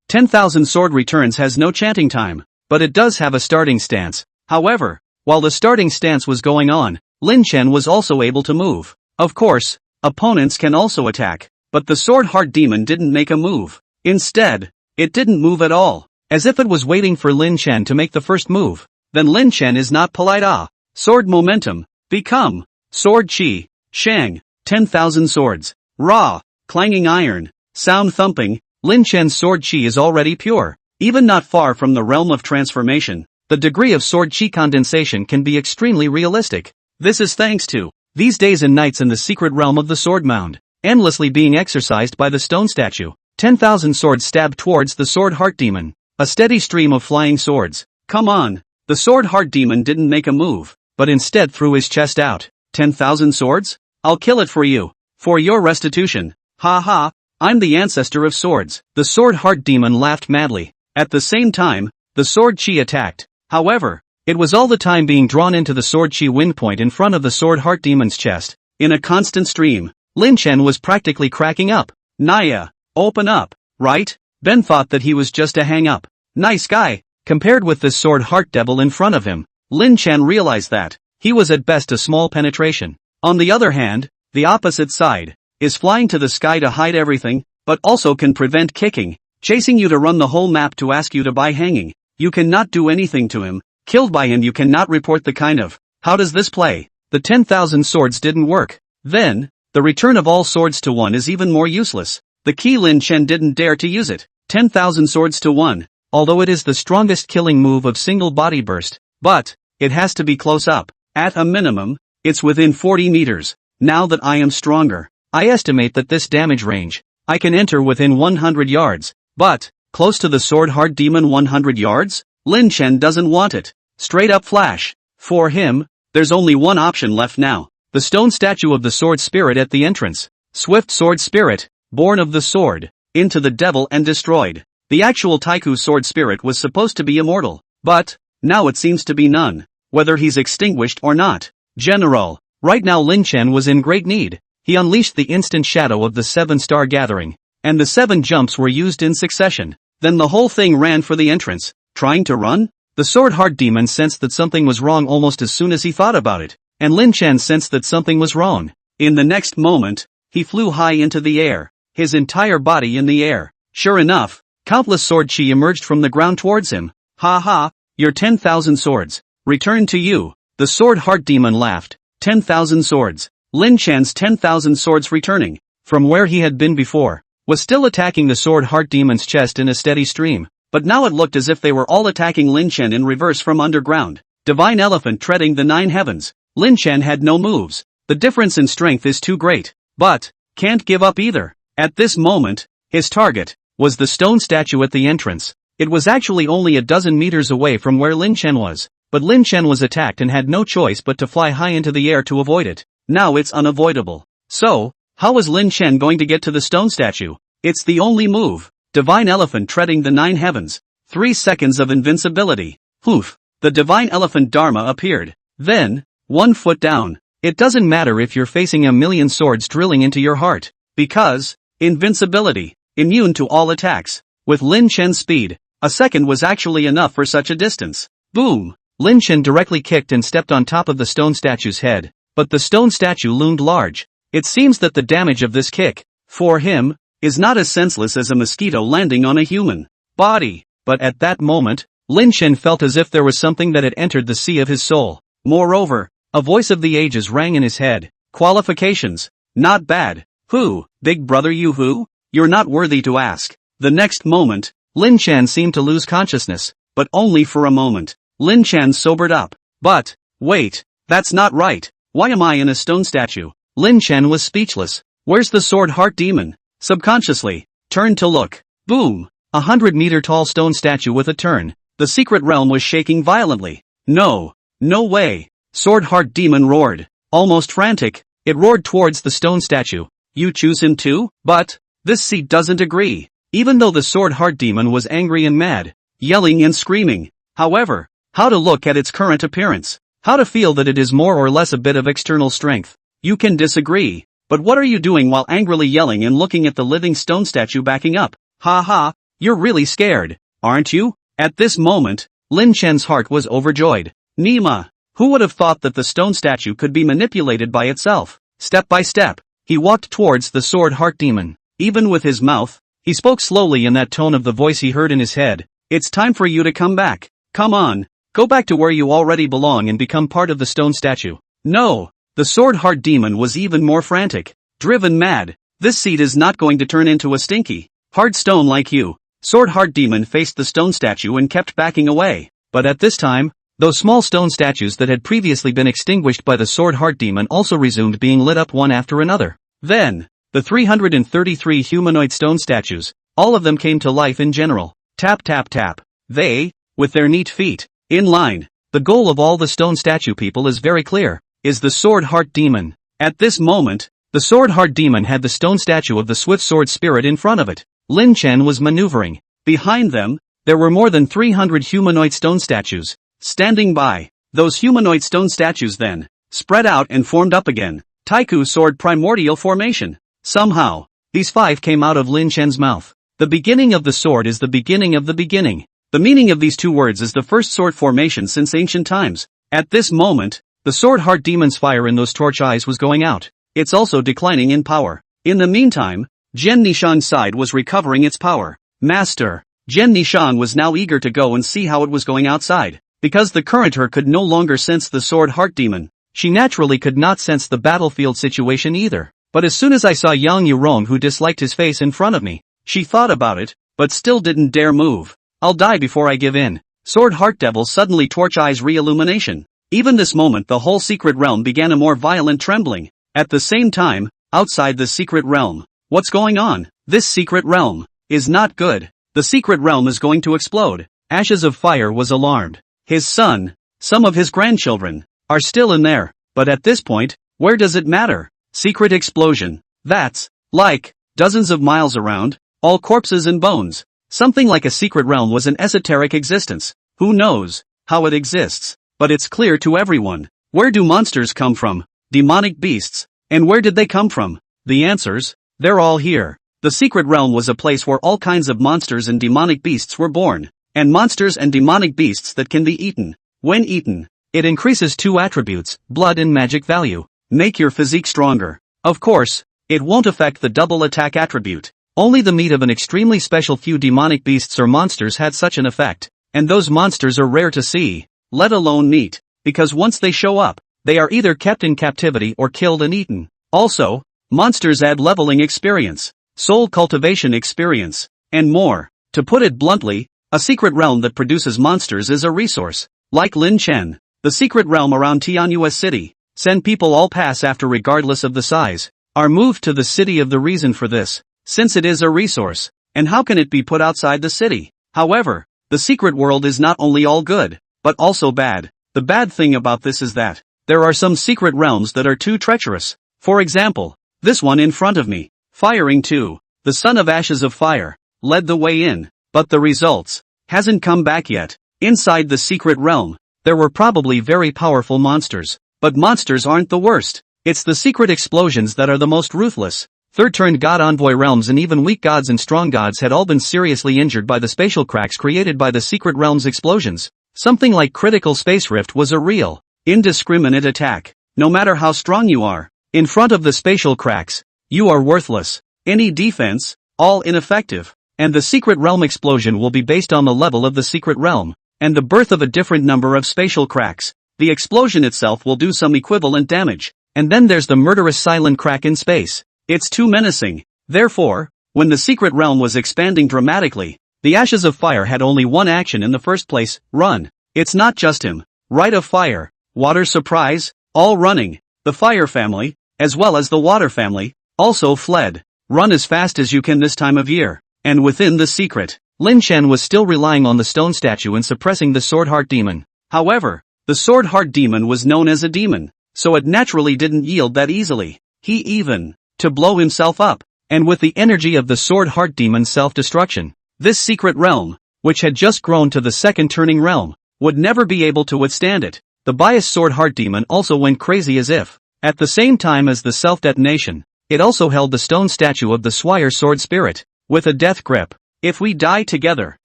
10,000 sword returns has no chanting time, but it does have a starting stance. However, while the starting stance was going on, Lin Chen was also able to move. Of course, opponents can also attack, but the Sword Heart Demon didn't make a move. Instead, it didn't move at all, as if it was waiting for Lin Chen to make the first move. Then Lin Chen is not polite. Sword momentum. Become. Sword chi. Shang. 10,000 swords. Raw. Clanging iron. Sound thumping. Lin Chen's sword chi is already pure. Even not far from the realm of transformation, the degree of sword chi condensation can be extremely realistic. This is thanks to these days and nights in the secret realm of the sword mound, endlessly being exercised by the stone statue. 10,000 swords stabbed towards the Sword Heart Demon. A steady stream of flying swords. Come on. The Sword Heart Demon didn't make a move, but instead threw his chest out. 10,000 swords? I'll kill it for you. For your restitution. Ha ha, I'm the ancestor of swords. The Sword Heart Demon laughed madly. At the same time, the sword chi attacked. However, it was all the time being drawn into the sword chi wind point in front of the Sword Heart Demon's chest. In a constant stream, Lin Chen was practically cracking up. Naya, open up, right? Ben thought that he was just a hang-up. Nice guy. Compared with this Sword Heart Devil in front of him, Lin Chen realized that he was at best a small penetration. On the other hand, the opposite side is flying to the sky to hide everything, but also can prevent kicking, chasing you to run the whole map to ask you to buy hanging. You cannot do anything to him. Killed by him you cannot report the kind of. How does this play? The 10,000 swords didn't work. Then, the return of all swords to 1 is even more useless. The key Lin Chen didn't dare to use it. 10,000 swords to 1. Although it is the strongest killing move of single body burst, but it has to be close up. At a minimum, it's within 40 meters. Now that I am stronger, I estimate that this damage range, I can enter within 100 yards. But, close to the Sword Heart Demon 100 yards? Lin Chen doesn't want it. Straight up flash. For him, there's only one option left now. The stone statue of the Sword Spirit at the entrance. Swift Sword Spirit, born of the sword, into the devil and destroyed. The actual Taiku Sword Spirit was supposed to be immortal, but now it seems to be none, whether he's extinguished or not. General, right now Lin Chen was in great need. He unleashed the instant shadow of the 7-star gathering, and the 7 jumps were used in succession. Then the whole thing ran for the entrance. Trying to run? The Sword Heart Demon sensed that something was wrong almost as soon as he thought about it, and Lin Chen sensed that something was wrong. In the next moment, he flew high into the air, his entire body in the air. Sure enough, countless sword chi emerged from the ground towards him. Ha ha, your 10,000 swords. Return to you. The Sword Heart Demon laughed. 10,000 swords. Lin Chen's 10,000 swords returning, from where he had been before. was still attacking the sword heart demon's chest in a steady stream, but now it looked as if they were all attacking Lin Chen in reverse from underground. Divine elephant treading the 9 heavens. Lin Chen had no moves. The difference in strength is too great. But can't give up either. At this moment, his target was the stone statue at the entrance. It was actually only a dozen meters away from where Lin Chen was, but Lin Chen was attacked and had no choice but to fly high into the air to avoid it. Now it's unavoidable. So, how was Lin Chen going to get to the stone statue? It's the only move. Divine elephant treading the 9 heavens. 3 seconds of invincibility. Poof. The divine elephant Dharma appeared. Then, 1 foot down. It doesn't matter if you're facing a million swords drilling into your heart. Because, invincibility. Immune to all attacks. With Lin Chen's speed, a second was actually enough for such a distance. Boom! Lin Chen directly kicked and stepped on top of the stone statue's head. But the stone statue loomed large. It seems that the damage of this kick, for him, is not as senseless as a mosquito landing on a human body. But at that moment, Lin Chen felt as if there was something that had entered the sea of his soul. Moreover, a voice of the ages rang in his head. Qualifications. Not bad. Who, big brother you who? You're not worthy to ask. The next moment, Lin Chen seemed to lose consciousness, but only for a moment. Lin Chen sobered up. But, wait, that's not right. Why am I in a stone statue? Lin Chen was speechless. Where's the sword heart demon? Subconsciously, turned to look. Boom! 100-meter tall stone statue with a turn. The secret realm was shaking violently. No way. Sword heart demon roared. Almost frantic, it roared towards the stone statue. You choose him too? But this seat doesn't agree. Even though the sword heart demon was angry and mad, yelling and screaming. However, how to look at its current appearance? How to feel that it is more or less a bit of external strength? You can disagree. But what are you doing while angrily yelling and looking at the living stone statue backing up? Ha ha, you're really scared, aren't you? At this moment, Lin Chen's heart was overjoyed. Nima, who would have thought that the stone statue could be manipulated by itself? Step by step, he walked towards the sword heart demon. Even with his mouth, he spoke slowly in that tone of the voice he heard in his head. It's time for you to come back. Come on, go back to where you already belong and become part of the stone statue. No, the sword heart demon was even more frantic. Driven mad. This seat is not going to turn into a stinky hard stone like you. Sword heart demon faced the stone statue and kept backing away. But at this time, those small stone statues that had previously been extinguished by the sword heart demon also resumed being lit up one after another. Then, the 333 humanoid stone statues, all of them came to life in general. Tap tap tap. They, with their neat feet, in line. The goal of all the stone statue people is very clear, is the sword heart demon. At this moment, the sword heart demon had the stone statue of the swift sword spirit in front of it. Lin Chen was maneuvering. Behind them, there were more than 300 humanoid stone statues, standing by. Those humanoid stone statues then, spread out and formed up again. Taiku sword primordial formation. Somehow, these 5 came out of Lin Chen's mouth. The beginning of the sword is the beginning of the beginning. The meaning of these 2 words is the first sword formation since ancient times. At this moment, the sword heart demon's fire in those torch eyes was going out. It's also declining in power. In the meantime, Gen Nishan's side was recovering its power. Master, Gen Nishan was now eager to go and see how it was going outside. Because the current her could no longer sense the sword heart demon, she naturally could not sense the battlefield situation either. But as soon as I saw Yang Yurong who disliked his face in front of me, she thought about it, but still didn't dare move. I'll die before I give in. Sword heart devil suddenly torch eyes re-illumination. Even this moment the whole secret realm began a more violent trembling. At the same time, outside the secret realm, what's going on? This secret realm is not good. The secret realm is going to explode. Ashes of Fire was alarmed. His son, some of his grandchildren, are still in there. But at this point, where does it matter? Secret explosion. That's like dozens of miles around, all corpses and bones. Something like a secret realm was an esoteric existence. Who knows how it exists? But it's clear to everyone. Where do monsters come from? Demonic beasts. And where did they come from? The answers? They're all here. The secret realm was a place where all kinds of monsters and demonic beasts were born. And monsters and demonic beasts that can be eaten. When eaten, it increases 2 attributes, blood and magic value. Make your physique stronger. Of course, it won't affect the double attack attribute. Only the meat of an extremely special few demonic beasts or monsters had such an effect. And those monsters are rare to see, let alone meat. Because once they show up, they are either kept in captivity or killed and eaten. Also, monsters add leveling experience. soul cultivation experience, and more. To put it bluntly, a secret realm that produces monsters is a resource. Like Lin Chen, the secret realm around Tianyue City, send people all pass after regardless of the size, are moved to the city of the reason for this, since it is a resource, and how can it be put outside the city? However, the secret world is not only all good, but also bad. The bad thing about this is that there are some secret realms that are too treacherous. For example, this one in front of me, Firing 2, the son of Ashes of Fire, led the way in, but the results hasn't come back yet. Inside the secret realm, there were probably very powerful monsters, but monsters aren't the worst. It's the secret explosions that are the most ruthless. Third-turned god envoy realms and even weak gods and strong gods had all been seriously injured by the spatial cracks created by the secret realm's explosions. Something like critical space rift was a real, indiscriminate attack. No matter how strong you are, in front of the spatial cracks, you are worthless. Any defense, all ineffective. And the secret realm explosion will be based on the level of the secret realm, and the birth of a different number of spatial cracks. The explosion itself will do some equivalent damage, and then there's the murderous silent crack in space. It's too menacing. Therefore, when the secret realm was expanding dramatically, the Ashes of Fire had only one action in the first place: run. It's not just him. Rite of Fire, Water Surprise, all running. The Fire family, as well as the Water family, also fled. Run as fast as you can this time of year. And within the secret, Lin Chen was still relying on the stone statue and suppressing the Sword Heart Demon. However, the Sword Heart Demon was known as a demon, so it naturally didn't yield that easily. He even to blow himself up, and with the energy of the Sword Heart Demon's self-destruction, this secret realm, which had just grown to the second turning realm, would never be able to withstand it. The biased Sword Heart Demon also went crazy as if, at the same time as the self-detonation, it also held the stone statue of the Swire Sword Spirit, with a death grip. If we die together,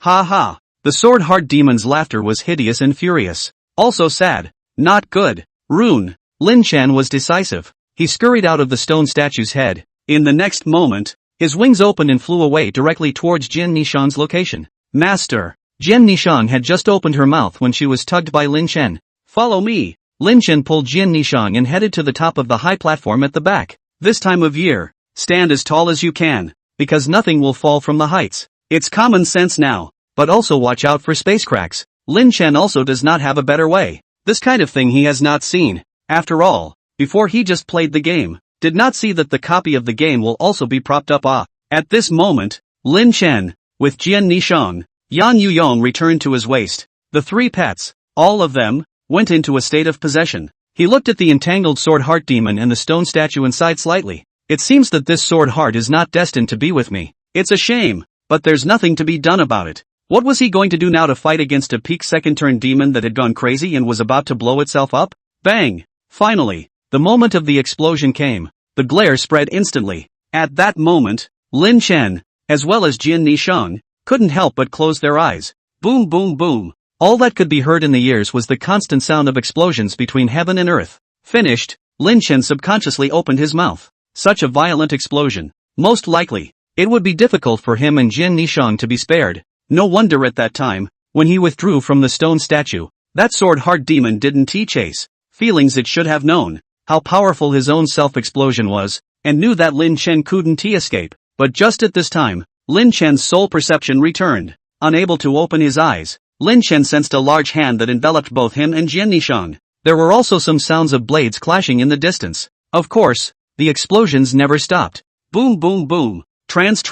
ha ha. The Sword Heart Demon's laughter was hideous and furious. Also sad. Not good. Rune. Lin Chen was decisive. He scurried out of the stone statue's head. In the next moment, his wings opened and flew away directly towards Jian Nishan's location. Master. Jian Nishan had just opened her mouth when she was tugged by Lin Chen. Follow me. Lin Chen pulled Jian Nishan and headed to the top of the high platform at the back. This time of year, stand as tall as you can, because nothing will fall from the heights. It's common sense now, but also watch out for space cracks. Lin Chen also does not have a better way. This kind of thing he has not seen. After all, before he just played the game, did not see that the copy of the game will also be propped up. At this moment, Lin Chen, with Jian Nishan, Yan Yuyong returned to his waist. The three pets, all of them, went into a state of possession. He looked at the entangled Sword Heart Demon and the stone statue and sighed slightly. It seems that this Sword Heart is not destined to be with me. It's a shame, but there's nothing to be done about it. What was he going to do now to fight against a peak second turn demon that had gone crazy and was about to blow itself up? Bang! Finally, the moment of the explosion came. The glare spread instantly. At that moment, Lin Chen, as well as Jian Nishan, couldn't help but close their eyes. Boom boom boom. All that could be heard in the ears was the constant sound of explosions between heaven and earth. Finished, Lin Chen subconsciously opened his mouth. Such a violent explosion. Most likely, it would be difficult for him and Jian Nishan to be spared. No wonder at that time, when he withdrew from the stone statue, that Sword Heart Demon didn't chase feelings it should have known how powerful his own self-explosion was, and knew that Lin Chen couldn't escape. But just at this time, Lin Chen's soul perception returned. Unable to open his eyes, Lin Chen sensed a large hand that enveloped both him and Jian Nishan. There were also some sounds of blades clashing in the distance. Of course, the explosions never stopped. Boom boom boom. Trans.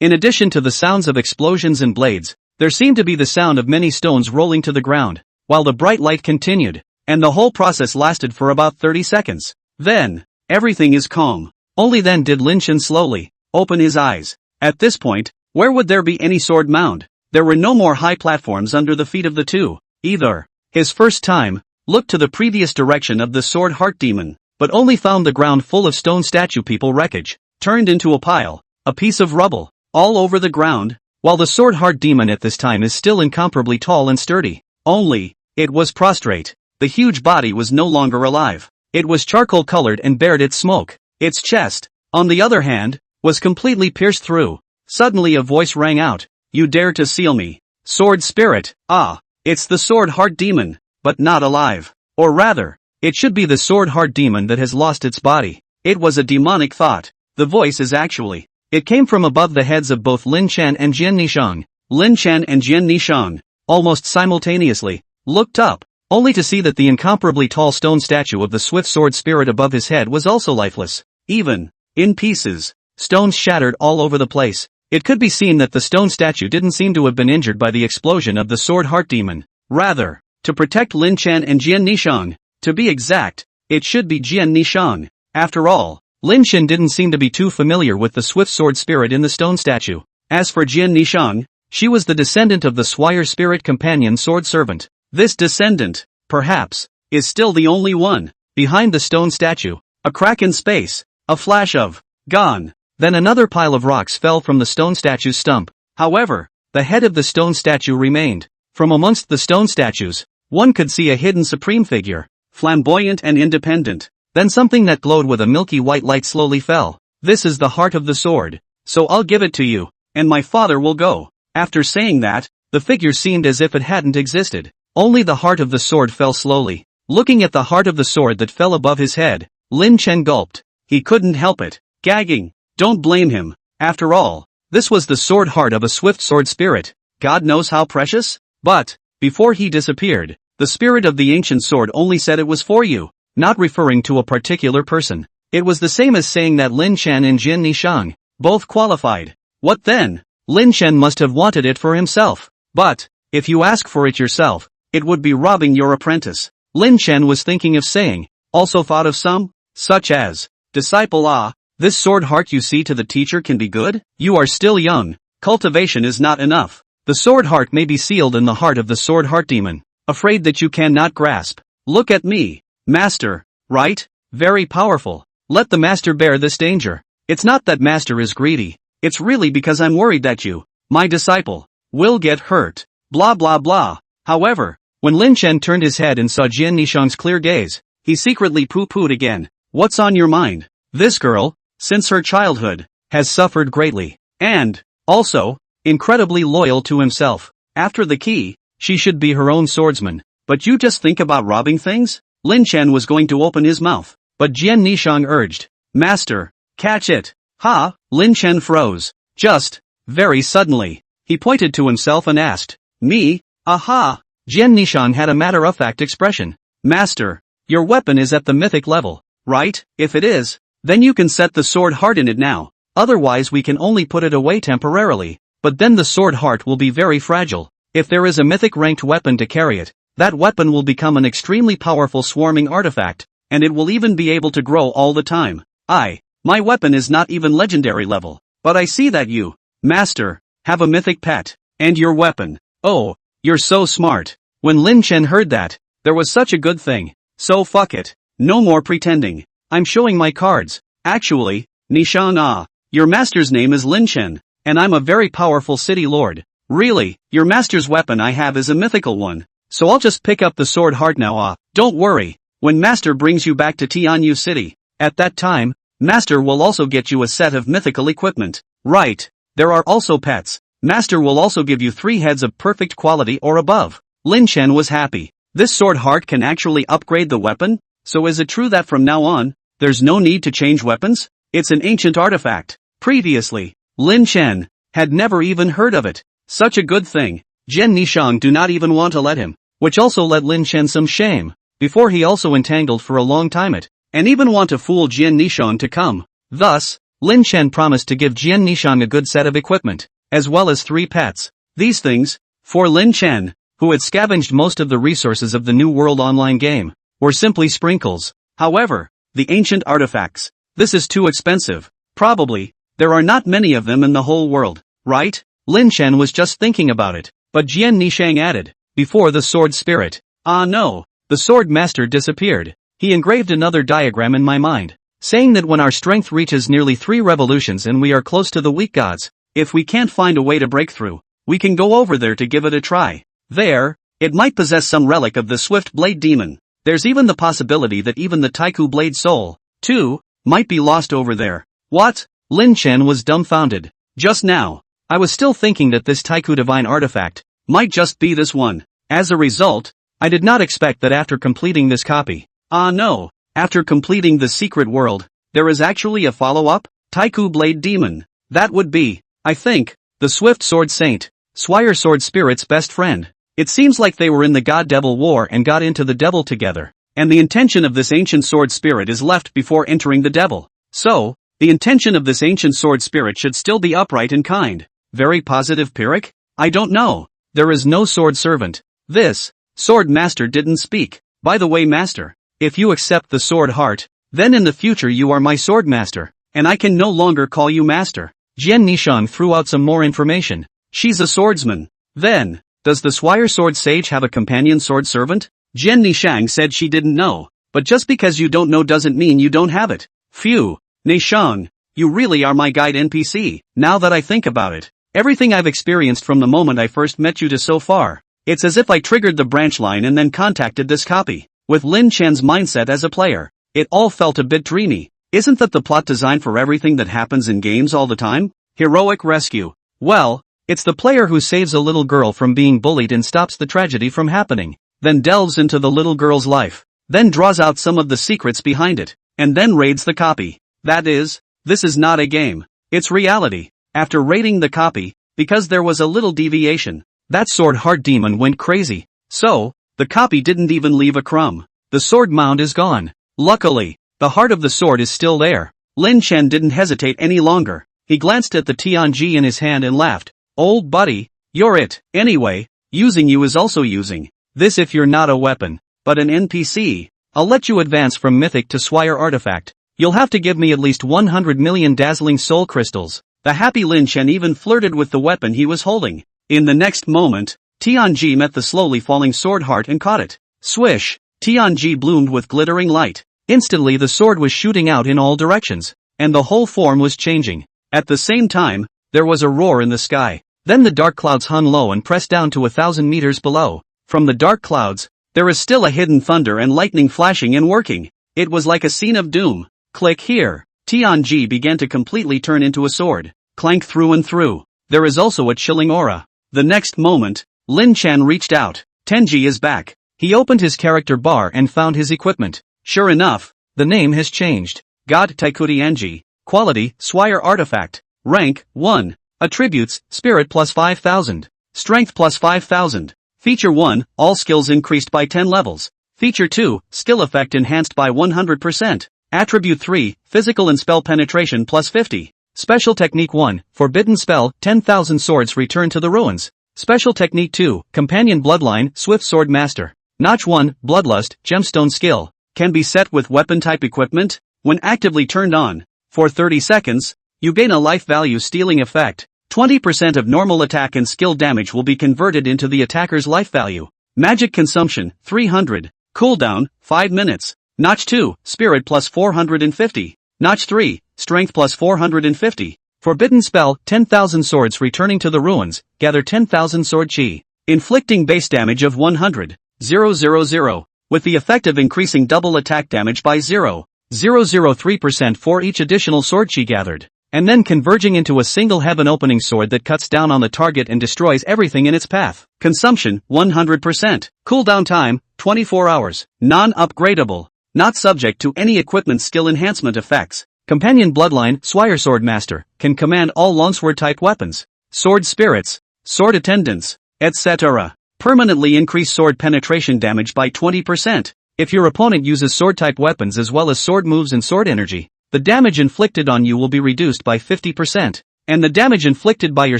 In addition to the sounds of explosions and blades, there seemed to be the sound of many stones rolling to the ground, while the bright light continued, and the whole process lasted for about 30 seconds. Then, everything is calm. Only then did Lin Chen slowly open his eyes. At this point, where would there be any sword mound? There were no more high platforms under the feet of the two, either. His first time, looked to the previous direction of the Sword Heart Demon, but only found the ground full of stone statue people wreckage, turned into a pile, a piece of rubble, all over the ground, while the Sword Heart Demon at this time is still incomparably tall and sturdy. Only, it was prostrate. The huge body was no longer alive. It was charcoal colored and bared its smoke. Its chest, on the other hand, was completely pierced through. Suddenly a voice rang out. You dare to seal me? Sword Spirit. Ah, it's the Sword Heart Demon, but not alive. Or rather, it should be the Sword Heart Demon that has lost its body. It was a demonic thought. The voice is actually It came from above the heads of both Lin Chen and Jian Nishang. Lin Chen and Jian Nishang, almost simultaneously, looked up, only to see that the incomparably tall stone statue of the swift sword spirit above his head was also lifeless. Even in pieces, stones shattered all over the place. It could be seen that the stone statue didn't seem to have been injured by the explosion of the sword heart demon. Rather, to protect Lin Chen and Jian Nishang, to be exact, it should be Jian Nishang. After all, Lin Chen didn't seem to be too familiar with the swift sword spirit in the stone statue. As for Jian Nishang, she was the descendant of the Swire spirit companion sword servant. This descendant, perhaps, is still the only one. Behind the stone statue, a crack in space, a flash of gone. Then another pile of rocks fell from the stone statue's stump. However, the head of the stone statue remained. From amongst the stone statues, one could see a hidden supreme figure, flamboyant and independent. Then something that glowed with a milky white light slowly fell. This is the heart of the sword, so I'll give it to you, and my father will go. After saying that, the figure seemed as if it hadn't existed. Only the heart of the sword fell slowly. Looking at the heart of the sword that fell above his head, Lin Chen gulped. He couldn't help it. Gagging. Don't blame him. After all, this was the sword heart of a swift sword spirit. God knows how precious? But, before he disappeared, the spirit of the ancient sword only said it was for you, not referring to a particular person. It was the same as saying that Lin Chen and Jian Nishang, both qualified. What then? Lin Chen must have wanted it for himself. But, if you ask for it yourself, it would be robbing your apprentice. Lin Chen was thinking of saying, also thought of some, such as, disciple this sword heart you see to the teacher can be good? You are still young. Cultivation is not enough. The sword heart may be sealed in the heart of the sword heart demon, afraid that you cannot grasp. Look at me, master, right? Very powerful. Let the master bear this danger. It's not that master is greedy. It's really because I'm worried that you, my disciple, will get hurt. Blah blah blah. However, when Lin Chen turned his head and saw Jian Nishang's clear gaze, he secretly pooh-poohed again. What's on your mind? This girl, since her childhood, has suffered greatly, and, also, incredibly loyal to himself. After the key, she should be her own swordsman. But you just think about robbing things? Lin Chen was going to open his mouth, but Jian Nishang urged, Master, catch it. Ha! Lin Chen froze. Just, very suddenly. He pointed to himself and asked, me? Aha! Jian Nishang had a matter-of-fact expression. Master, your weapon is at the mythic level, right? If it is, then you can set the sword heart in it now. Otherwise we can only put it away temporarily. But then the sword heart will be very fragile. If there is a mythic ranked weapon to carry it, that weapon will become an extremely powerful swarming artifact, and it will even be able to grow all the time. My weapon is not even legendary level, but I see that you, master, have a mythic pet, and your weapon. Oh, you're so smart. When Lin Chen heard that, there was such a good thing. So fuck it. No more pretending. I'm showing my cards. Actually, Nishang your master's name is Lin Chen, and I'm a very powerful city lord. Really, your master's weapon I have is a mythical one. So I'll just pick up the sword heart now. Don't worry. When master brings you back to Tianyu City, at that time, master will also get you a set of mythical equipment. Right. There are also pets. Master will also give you 3 heads of perfect quality or above. Lin Chen was happy. This sword heart can actually upgrade the weapon? So is it true that from now on, there's no need to change weapons? It's an ancient artifact. Previously, Lin Chen had never even heard of it. Such a good thing. Jian Nishang do not even want to let him, which also led Lin Chen some shame. Before he also entangled for a long time it, and even want to fool Jian Nishang to come. Thus, Lin Chen promised to give Jian Nishang a good set of equipment, as well as 3 pets. These things, for Lin Chen, who had scavenged most of the resources of the New World online game, were simply sprinkles. However, the ancient artifacts, this is too expensive. Probably, there are not many of them in the whole world, right? Lin Chen was just thinking about it, but Jian Nishang added, before the sword spirit. No, the sword master disappeared. He engraved another diagram in my mind, saying that when our strength reaches nearly 3 revolutions and we are close to the weak gods, if we can't find a way to break through, we can go over there to give it a try. There, it might possess some relic of the swift blade demon. There's even the possibility that even the Taiku blade soul, too, might be lost over there. What? Lin Chen was dumbfounded. Just now, I was still thinking that this Taiku divine artifact might just be this one. As a result, I did not expect that after completing this copy. No, after completing the secret world, there is actually a follow-up? Taiku blade demon. That would be, I think, the Swift Sword Saint, Swire Sword Spirit's best friend. It seems like they were in the God-Devil War and got into the devil together. And the intention of this ancient sword spirit is left before entering the devil. So, the intention of this ancient sword spirit should still be upright and kind. Very positive Pyrrhic? I don't know. There is no sword servant. This sword master didn't speak. By the way, master, if you accept the sword heart, then in the future you are my sword master, and I can no longer call you master. Jian Nishang threw out some more information. She's a swordsman. Then, does the Swire Sword Sage have a companion sword servant? Jian Nishang said she didn't know, but just because you don't know doesn't mean you don't have it. Phew, Nishang, you really are my guide NPC, now that I think about it. Everything I've experienced from the moment I first met you to so far, it's as if I triggered the branch line and then contacted this copy. With Lin Chen's mindset as a player, it all felt a bit dreamy. Isn't that the plot design for everything that happens in games all the time? Heroic rescue. Well, it's the player who saves a little girl from being bullied and stops the tragedy from happening, then delves into the little girl's life, then draws out some of the secrets behind it, and then raids the copy. That is, this is not a game. It's reality. After raiding the copy, because there was a little deviation, that sword heart demon went crazy. So, the copy didn't even leave a crumb. The sword mound is gone. Luckily, the heart of the sword is still there. Lin Chen didn't hesitate any longer. He glanced at the Tianji in his hand and laughed. Old buddy, you're it. Anyway, using you is also using. This if you're not a weapon, but an NPC. I'll let you advance from Mythic to Swire Artifact. You'll have to give me at least 100 million dazzling soul crystals. The happy Lin Chen even flirted with the weapon he was holding. In the next moment, Tianji met the slowly falling sword heart and caught it. Swish! Tianji bloomed with glittering light. Instantly the sword was shooting out in all directions, and the whole form was changing. At the same time, there was a roar in the sky. Then the dark clouds hung low and pressed down to 1,000 meters below. From the dark clouds, there is still a hidden thunder and lightning flashing and working. It was like a scene of doom. Click here. Tianji began to completely turn into a sword. Clank through and through. There is also a chilling aura. The next moment, Lin Chen reached out. Tenji is back. He opened his character bar and found his equipment. Sure enough, the name has changed. God Taikurianji. Quality, Swire Artifact. Rank, 1. Attributes, Spirit plus 5,000. Strength plus 5,000. Feature 1, all skills increased by 10 levels. Feature 2, skill effect enhanced by 100%. Attribute 3, physical and spell penetration plus 50. Special technique 1, forbidden spell, 10,000 swords return to the ruins. Special technique 2, companion bloodline, swift sword master. Notch 1, bloodlust, gemstone skill. Can be set with weapon type equipment. When actively turned on, for 30 seconds, you gain a life value stealing effect. 20% of normal attack and skill damage will be converted into the attacker's life value. Magic consumption, 300. Cooldown, 5 minutes. Notch 2, spirit plus 450. Notch 3, strength plus 450. Forbidden spell, 10,000 swords returning to the ruins, gather 10,000 sword chi. Inflicting base damage of 100. 000. With the effect of increasing double attack damage by 0.003% for each additional sword chi gathered, and then converging into a single heaven-opening sword that cuts down on the target and destroys everything in its path. Consumption, 100%. Cooldown time, 24 hours. Non-upgradable. Not subject to any equipment skill enhancement effects. Companion bloodline, Swire Sword Master, can command all longsword-type weapons, sword spirits, sword attendants, etc. Permanently increase sword penetration damage by 20%. If your opponent uses sword-type weapons as well as sword moves and sword energy, the damage inflicted on you will be reduced by 50%, and the damage inflicted by your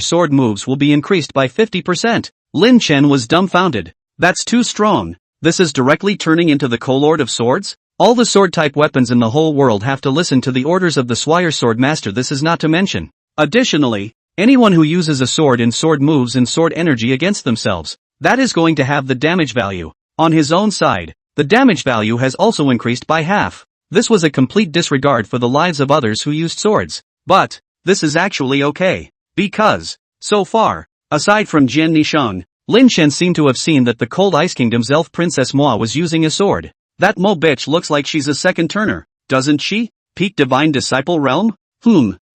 sword moves will be increased by 50%. Lin Chen was dumbfounded. That's too strong. This is directly turning into the Co-Lord of Swords? All the sword-type weapons in the whole world have to listen to the orders of the Swire Sword Master. This is not to mention. Additionally, anyone who uses a sword and sword moves and sword energy against themselves, that is going to have the damage value. On his own side, the damage value has also increased by half. This was a complete disregard for the lives of others who used swords. But, this is actually okay. Because, so far, aside from Jian Nishang, Lin Chen seemed to have seen that the Cold Ice Kingdom's elf princess Moi was using a sword. That Mo bitch looks like she's a second turner, doesn't she? Peak Divine Disciple Realm?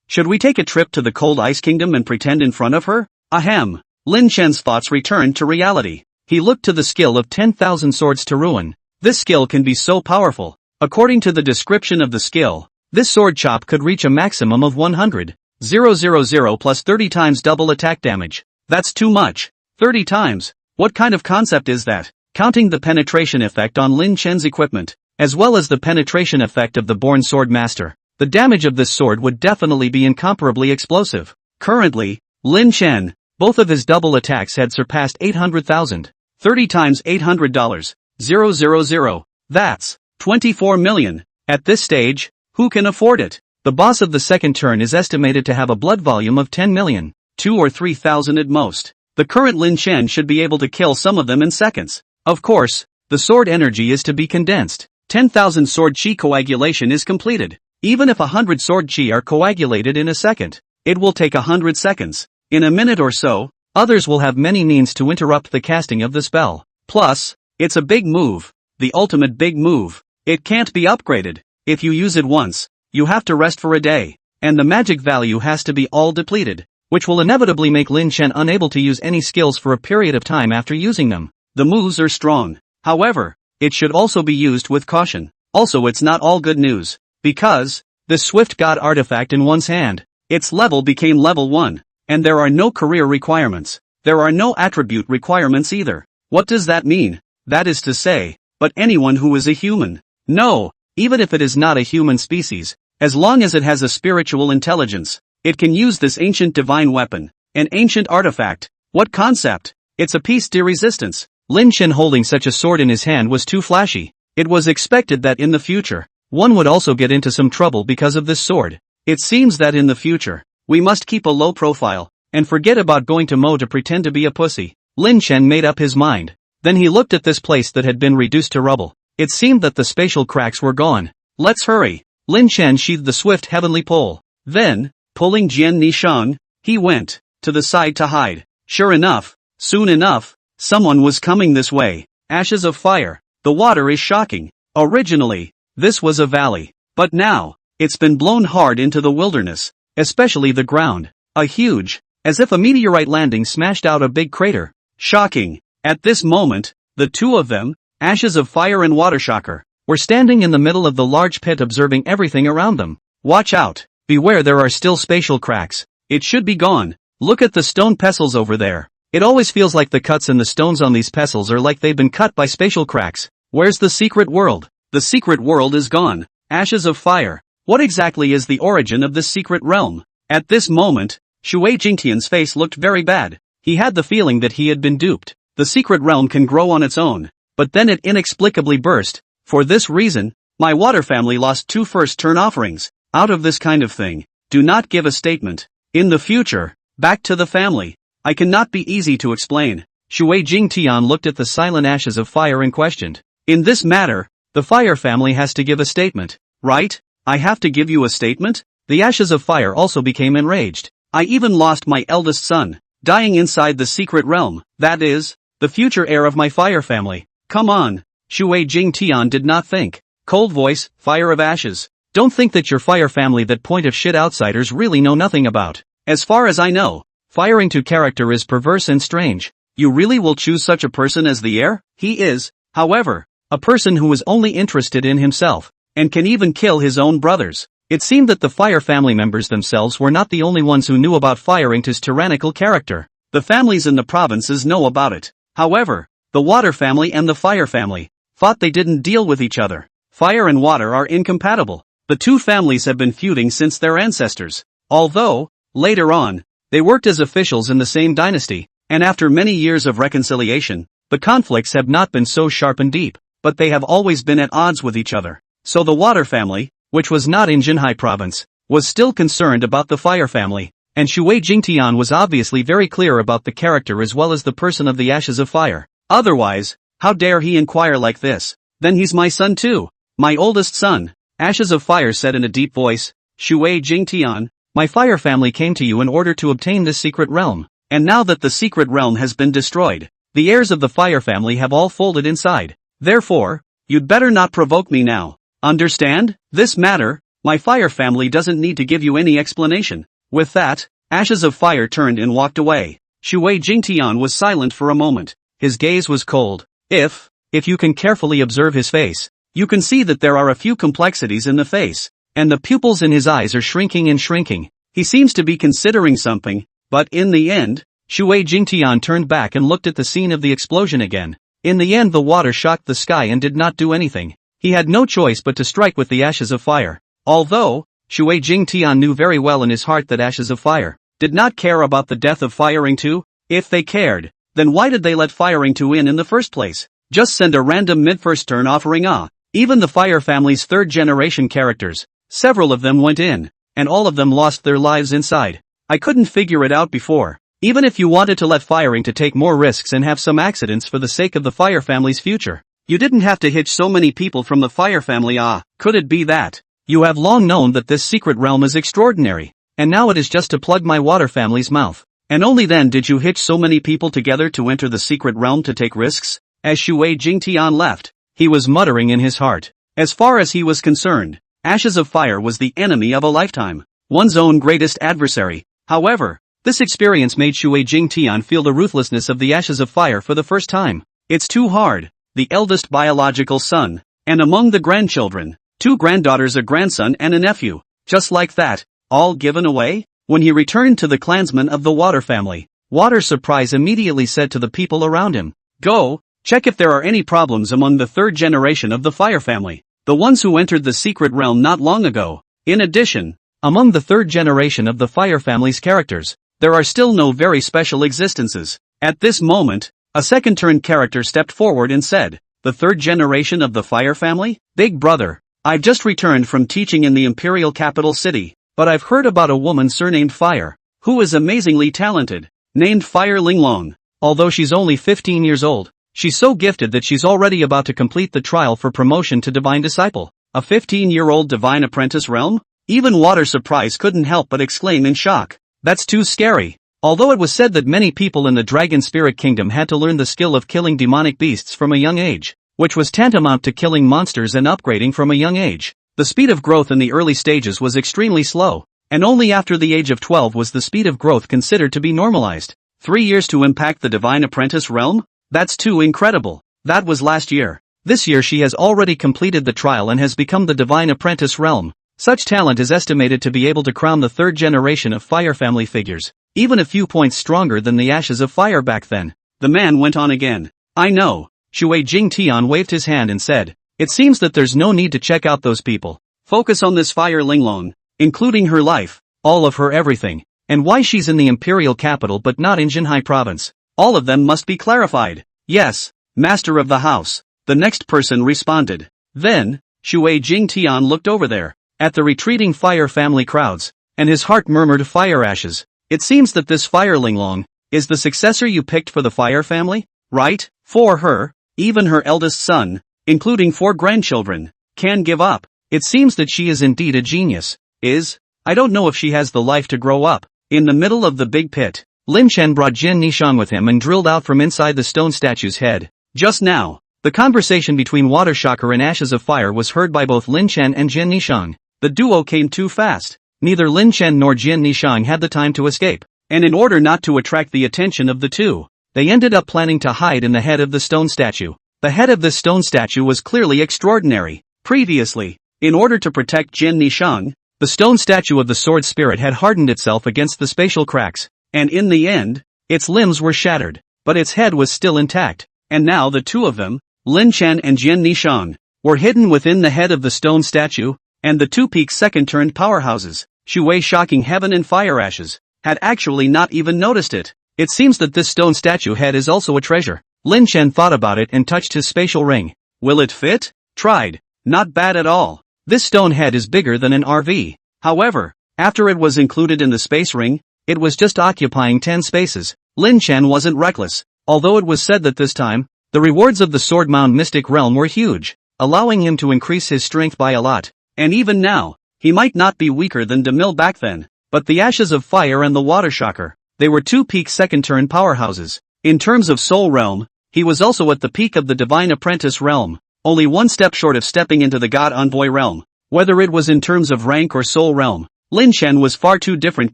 Should we take a trip to the Cold Ice Kingdom and pretend in front of her? Ahem. Lin Chen's thoughts returned to reality. He looked to the skill of 10,000 swords to ruin. This skill can be so powerful. According to the description of the skill, this sword chop could reach a maximum of 100. 000 plus 30 times double attack damage. That's too much. 30 times. What kind of concept is that? Counting the penetration effect on Lin Chen's equipment, as well as the penetration effect of the Born Sword Master, the damage of this sword would definitely be incomparably explosive. Currently, Lin Chen, both of his double attacks had surpassed 800,000. 30 times $800. 000. That's 24 million. At this stage, who can afford it? The boss of the second turn is estimated to have a blood volume of 10 million. 2 or 3,000 at most. The current Lin Chen should be able to kill some of them in seconds. Of course, the sword energy is to be condensed. 10,000 sword chi coagulation is completed. Even if 100 sword chi are coagulated in a second, it will take 100 seconds. In a minute or so, others will have many means to interrupt the casting of the spell. Plus, it's a big move. The ultimate big move. It can't be upgraded. If you use it once, you have to rest for a day. And the magic value has to be all depleted, which will inevitably make Lin Chen unable to use any skills for a period of time after using them. The moves are strong. However, it should also be used with caution. Also, it's not all good news, because this Swift God artifact in one's hand, its level became level 1, and there are no career requirements. There are no attribute requirements either. What does that mean? That is to say, but anyone who is a human. No, even if it is not a human species, as long as it has a spiritual intelligence, it can use this ancient divine weapon, an ancient artifact. What concept? It's a piece de resistance. Lin Chen holding such a sword in his hand was too flashy. It was expected that in the future, one would also get into some trouble because of this sword. It seems that in the future, we must keep a low profile, and forget about going to Mo to pretend to be a pussy. Lin Chen made up his mind. Then he looked at this place that had been reduced to rubble. It seemed that the spatial cracks were gone. Let's hurry. Lin Chen sheathed the swift heavenly pole. Then, pulling Jian Nishang, he went to the side to hide. Sure enough, soon enough, someone was coming this way. Ashes of fire. The water is shocking. Originally, this was a valley. But now, it's been blown hard into the wilderness, especially the ground. A huge, as if a meteorite landing smashed out a big crater. Shocking. At this moment, the two of them, Ashes of Fire and Water Shocker, were standing in the middle of the large pit observing everything around them. Watch out. Beware, there are still spatial cracks. It should be gone. Look at the stone pestles over there. It always feels like the cuts in the stones on these pestles are like they've been cut by spatial cracks. Where's the secret world? The secret world is gone. Ashes of Fire. What exactly is the origin of this secret realm? At this moment, Shui Jingtian's face looked very bad. He had the feeling that he had been duped. The secret realm can grow on its own, but then it inexplicably burst. For this reason, my water family lost 2 first-turn offerings. Out of this kind of thing, do not give a statement. In the future, back to the family. I cannot be easy to explain. Shui Jingtian looked at the silent Ashes of Fire and questioned. In this matter, the Fire family has to give a statement, right? I have to give you a statement? The Ashes of Fire also became enraged. I even lost my eldest son, dying inside the secret realm. That is, the future heir of my Fire family. Come on. Shui Jingtian did not think. Cold voice, Fire of Ashes. Don't think that your Fire family that point of shit outsiders really know nothing about. As far as I know, firing to character is perverse and strange. You really will choose such a person as the heir? He is, however, a person who is only interested in himself, and can even kill his own brothers. It seemed that the Fire family members themselves were not the only ones who knew about firing to his tyrannical character. The families in the provinces know about it. However, the Water family and the Fire family thought they didn't deal with each other. Fire and water are incompatible. The two families have been feuding since their ancestors. Although, later on, they worked as officials in the same dynasty, and after many years of reconciliation, the conflicts have not been so sharp and deep, but they have always been at odds with each other. So the Water family, which was not in Jinhai province, was still concerned about the Fire family, and Shui Jingtian was obviously very clear about the character as well as the person of the Ashes of Fire. Otherwise, how dare he inquire like this? Then he's my son too. My oldest son. Ashes of Fire said in a deep voice. Shui Jingtian, my Fire family came to you in order to obtain this secret realm. And now that the secret realm has been destroyed, the heirs of the Fire family have all folded inside. Therefore, you'd better not provoke me now. Understand? This matter, my Fire family doesn't need to give you any explanation. With that, Ashes of Fire turned and walked away. Shui Jingtian was silent for a moment. His gaze was cold. If you can carefully observe his face, you can see that there are a few complexities in the face, and the pupils in his eyes are shrinking and shrinking. He seems to be considering something, but in the end, Shui Jingtian turned back and looked at the scene of the explosion again. In the end the water shocked the sky and did not do anything. He had no choice but to strike with the ashes of fire. Although, Shui Jingtian knew very well in his heart that ashes of fire did not care about the death of Firing 2. If they cared, then why did they let Firing 2 in the first place? Just send a random mid-first turn offering Even the Fire family's third-generation characters, several of them went in, and all of them lost their lives inside. I couldn't figure it out before. Even if you wanted to let Firing to take more risks and have some accidents for the sake of the Fire family's future, you didn't have to hitch so many people from the Fire family. Could it be that you have long known that this secret realm is extraordinary, and now it is just to plug my water family's mouth? And only then did you hitch so many people together to enter the secret realm to take risks? As Shui Jingtian left, he was muttering in his heart. As far as he was concerned, Ashes of Fire was the enemy of a lifetime, one's own greatest adversary. However, this experience made Shui Jingtian feel the ruthlessness of the Ashes of Fire for the first time. It's too hard. The eldest biological son, and among the grandchildren, 2 granddaughters, a grandson and a nephew, just like that, all given away? When he returned to the clansmen of the Water family, Water Surprise immediately said to the people around him, "Go, check if there are any problems among the third generation of the Fire family, the ones who entered the secret realm not long ago." In addition, among the third generation of the Fire family's characters, there are still no very special existences. At this moment, a second-turn character stepped forward and said, "The third generation of the Fire family? Big brother, I've just returned from teaching in the imperial capital city, but I've heard about a woman surnamed Fire, who is amazingly talented, named Fire Linglong. Although she's only 15 years old, she's so gifted that she's already about to complete the trial for promotion to Divine Disciple. A 15-year-old Divine Apprentice realm?" Even Water Surprise couldn't help but exclaim in shock. That's too scary. Although it was said that many people in the Dragon Spirit Kingdom had to learn the skill of killing demonic beasts from a young age, which was tantamount to killing monsters and upgrading from a young age, the speed of growth in the early stages was extremely slow, and only after the age of 12 was the speed of growth considered to be normalized. 3 years to impact the Divine Apprentice realm? That's too incredible. That was last year. This year she has already completed the trial and has become the Divine Apprentice realm. Such talent is estimated to be able to crown the third generation of Fire family figures, even a few points stronger than the Ashes of Fire back then. The man went on again. "I know." Shui Jingtian waved his hand and said, "It seems that there's no need to check out those people. Focus on this Fire Linglong, including her life, all of her everything, and why she's in the imperial capital but not in Jinhai province. All of them must be clarified." "Yes, Master of the House," the next person responded. Then, Shui Jingtian looked over there, at the retreating Fire family crowds, and his heart murmured, "Fire Ashes. It seems that this Fire Linglong is the successor you picked for the Fire family, right? For her, even her eldest son, including 4 grandchildren, can give up. It seems that she is indeed a genius. I don't know if she has the life to grow up." In the middle of the big pit, Lin Chen brought Jin Nishang with him and drilled out from inside the stone statue's head. Just now, the conversation between Water Shocker and Ashes of Fire was heard by both Lin Chen and Jin Nishang. The duo came too fast. Neither Lin Chen nor Jin Nishang had the time to escape, and in order not to attract the attention of the two, they ended up planning to hide in the head of the stone statue. The head of this stone statue was clearly extraordinary. Previously, in order to protect Jin Nishang, the stone statue of the sword spirit had hardened itself against the spatial cracks, and in the end, its limbs were shattered, but its head was still intact. And now the two of them, Lin Chen and Jin Nishang, were hidden within the head of the stone statue, and the two peak second-turned powerhouses, Shui Shocking Heaven and Fire Ashes, had actually not even noticed it. It seems that this stone statue head is also a treasure. Lin Chen thought about it and touched his spatial ring. Will it fit? Tried. Not bad at all. This stone head is bigger than an RV. However, after it was included in the space ring, it was just occupying 10 spaces. Lin Chen wasn't reckless, although it was said that this time, the rewards of the Sword Mound Mystic Realm were huge, allowing him to increase his strength by a lot. And even now, he might not be weaker than DeMille back then, but the Ashes of Fire and the Water Shocker, they were two peak second-turn powerhouses. In terms of Soul Realm, he was also at the peak of the Divine Apprentice Realm, only one step short of stepping into the God Envoy Realm. Whether it was in terms of rank or Soul Realm, Lin Chen was far too different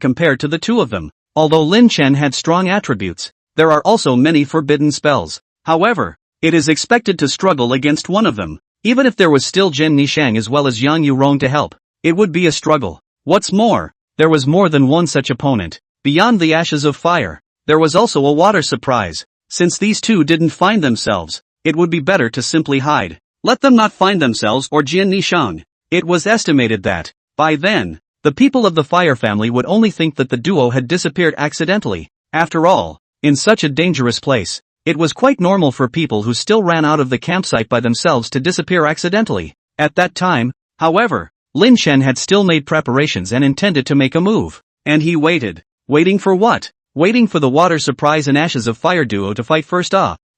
compared to the two of them. Although Lin Chen had strong attributes, there are also many forbidden spells. However, it is expected to struggle against one of them. Even if there was still Jin Nishang as well as Yang Yurong to help, it would be a struggle. What's more, there was more than one such opponent. Beyond the ashes of fire, there was also a water surprise. Since these two didn't find themselves, it would be better to simply hide. Let them not find themselves or Jian Nishang. It was estimated that, by then, the people of the fire family would only think that the duo had disappeared accidentally. After all, in such a dangerous place, it was quite normal for people who still ran out of the campsite by themselves to disappear accidentally. At that time, however, Lin Shen had still made preparations and intended to make a move. And he waited. Waiting for what? Waiting for the water surprise and ashes of fire duo to fight first.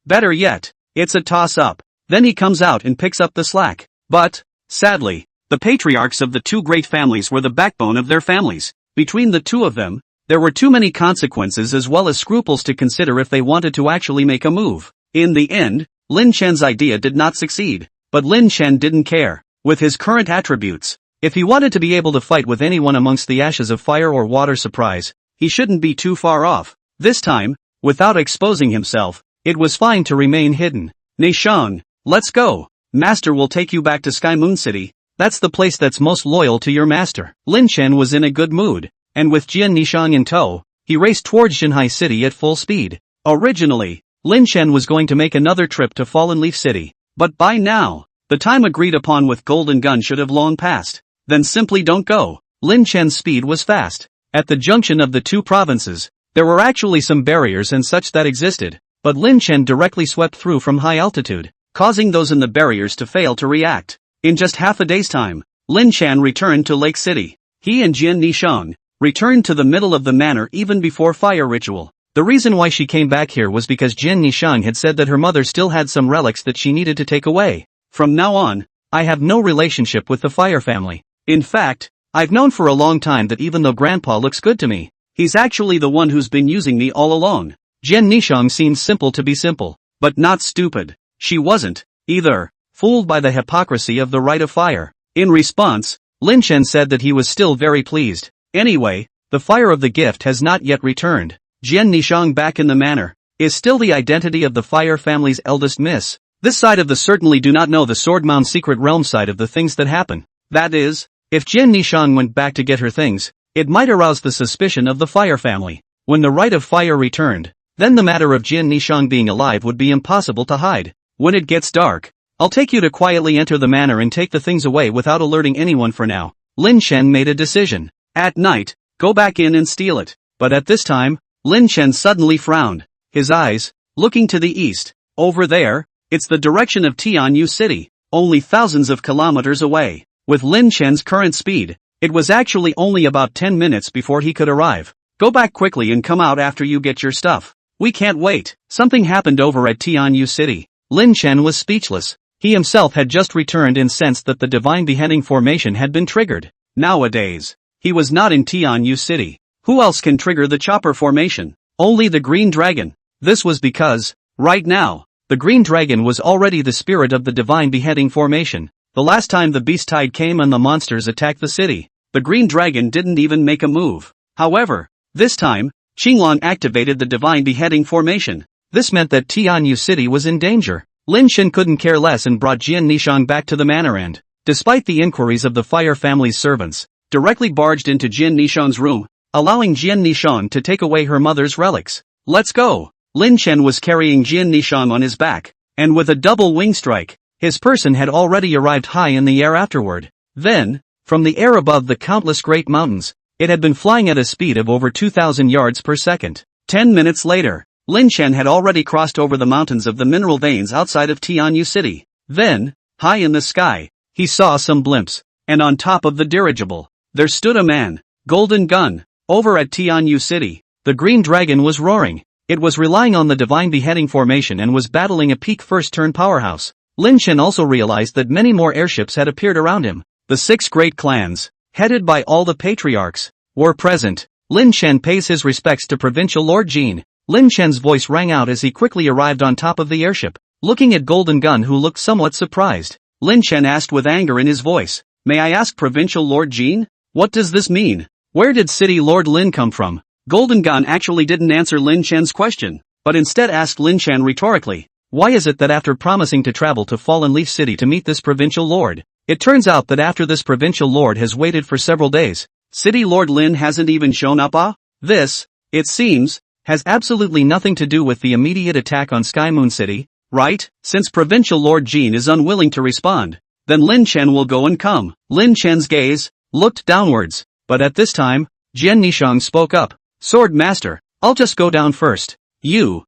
Better yet, it's a toss-up. Then he comes out and picks up the slack. But, sadly, the patriarchs of the two great families were the backbone of their families. Between the two of them, there were too many consequences as well as scruples to consider if they wanted to actually make a move. In the end, Lin Shen's idea did not succeed. But Lin Shen didn't care. With his current attributes, if he wanted to be able to fight with anyone amongst the ashes of fire or water surprise, he shouldn't be too far off. This time, without exposing himself, it was fine to remain hidden. Nishang, let's go. Master will take you back to Sky Moon City. That's the place that's most loyal to your master. Lin Shen was in a good mood, and with Jian Nishang in tow, he raced towards Jinhai City at full speed. Originally, Lin Shen was going to make another trip to Fallen Leaf City, but by now, the time agreed upon with Golden Gun should have long passed. Then simply don't go. Lin Shen's speed was fast. At the junction of the two provinces, there were actually some barriers and such that existed, but Lin Shen directly swept through from high altitude, causing those in the barriers to fail to react. In just half a day's time, Lin Shen returned to Lake City. He and Jian Nishang returned to the middle of the manor even before fire ritual. The reason why she came back here was because Jian Nishang had said that her mother still had some relics that she needed to take away. From now on, I have no relationship with the fire family. In fact, I've known for a long time that even though Grandpa looks good to me, he's actually the one who's been using me all along. Jian Nishang seemed simple to be simple, but not stupid. She wasn't, either, fooled by the hypocrisy of the rite of fire. In response, Lin Shen said that he was still very pleased. Anyway, the fire of the gift has not yet returned. Jian Nishang back in the manor is still the identity of the fire family's eldest miss. This side of the certainly do not know the Swordmound secret realm side of the things that happen. That is, if Jian Nishang went back to get her things, it might arouse the suspicion of the fire family. When the rite of fire returned, then the matter of Jian Nishang being alive would be impossible to hide. When it gets dark, I'll take you to quietly enter the manor and take the things away without alerting anyone for now. Lin Shen made a decision. At night, go back in and steal it. But at this time, Lin Shen suddenly frowned. His eyes, looking to the east. Over there, it's the direction of Tianyu City, only thousands of kilometers away. With Lin Shen's current speed, it was actually only about 10 minutes before he could arrive. Go back quickly and come out after you get your stuff. We can't wait. Something happened over at Tianyu City. Lin Shen was speechless. He himself had just returned and sensed that the divine beheading formation had been triggered. Nowadays, he was not in Tianyu City. Who else can trigger the chopper formation? Only the Green Dragon. This was because, right now, the Green Dragon was already the spirit of the divine beheading formation. The last time the beast tide came and the monsters attacked the city, the Green Dragon didn't even make a move. However, this time, Qinglong activated the divine beheading formation. This meant that Tianyu City was in danger. Lin Shen couldn't care less and brought Jian Nishang back to the manor and, despite the inquiries of the fire family's servants, directly barged into Jian Nishang's room, allowing Jian Nishang to take away her mother's relics. Let's go! Lin Shen was carrying Jian Nishang on his back, and with a double wing strike, his person had already arrived high in the air afterward. Then, from the air above the countless great mountains, it had been flying at a speed of over 2,000 yards per second. 10 minutes later, Lin Shen had already crossed over the mountains of the mineral veins outside of Tianyu City. Then, high in the sky, he saw some blimps, and on top of the dirigible, there stood a man. Golden Gun. Over at Tianyu City, the Green Dragon was roaring. It was relying on the divine beheading formation and was battling a peak first-turn powerhouse. Lin Shen also realized that many more airships had appeared around him. The 6 great clans, headed by all the patriarchs, were present. Lin Shen pays his respects to Provincial Lord Jean. Lin Shen's voice rang out as he quickly arrived on top of the airship. Looking at Golden Gun, who looked somewhat surprised, Lin Shen asked with anger in his voice, "May I ask Provincial Lord Jean? What does this mean? Where did City Lord Lin come from?" Golden Gun actually didn't answer Lin Shen's question, but instead asked Lin Shen rhetorically, "Why is it that after promising to travel to Fallen Leaf City to meet this provincial lord, it turns out that after this provincial lord has waited for several days, City Lord Lin hasn't even shown up, ah? This, it seems, has absolutely nothing to do with the immediate attack on Sky Moon City, right? Since Provincial Lord Jean is unwilling to respond, then Lin Chen will go and come. Lin Chen's gaze looked downwards, but at this time, Jian Nishang spoke up. Sword Master, I'll just go down first. You,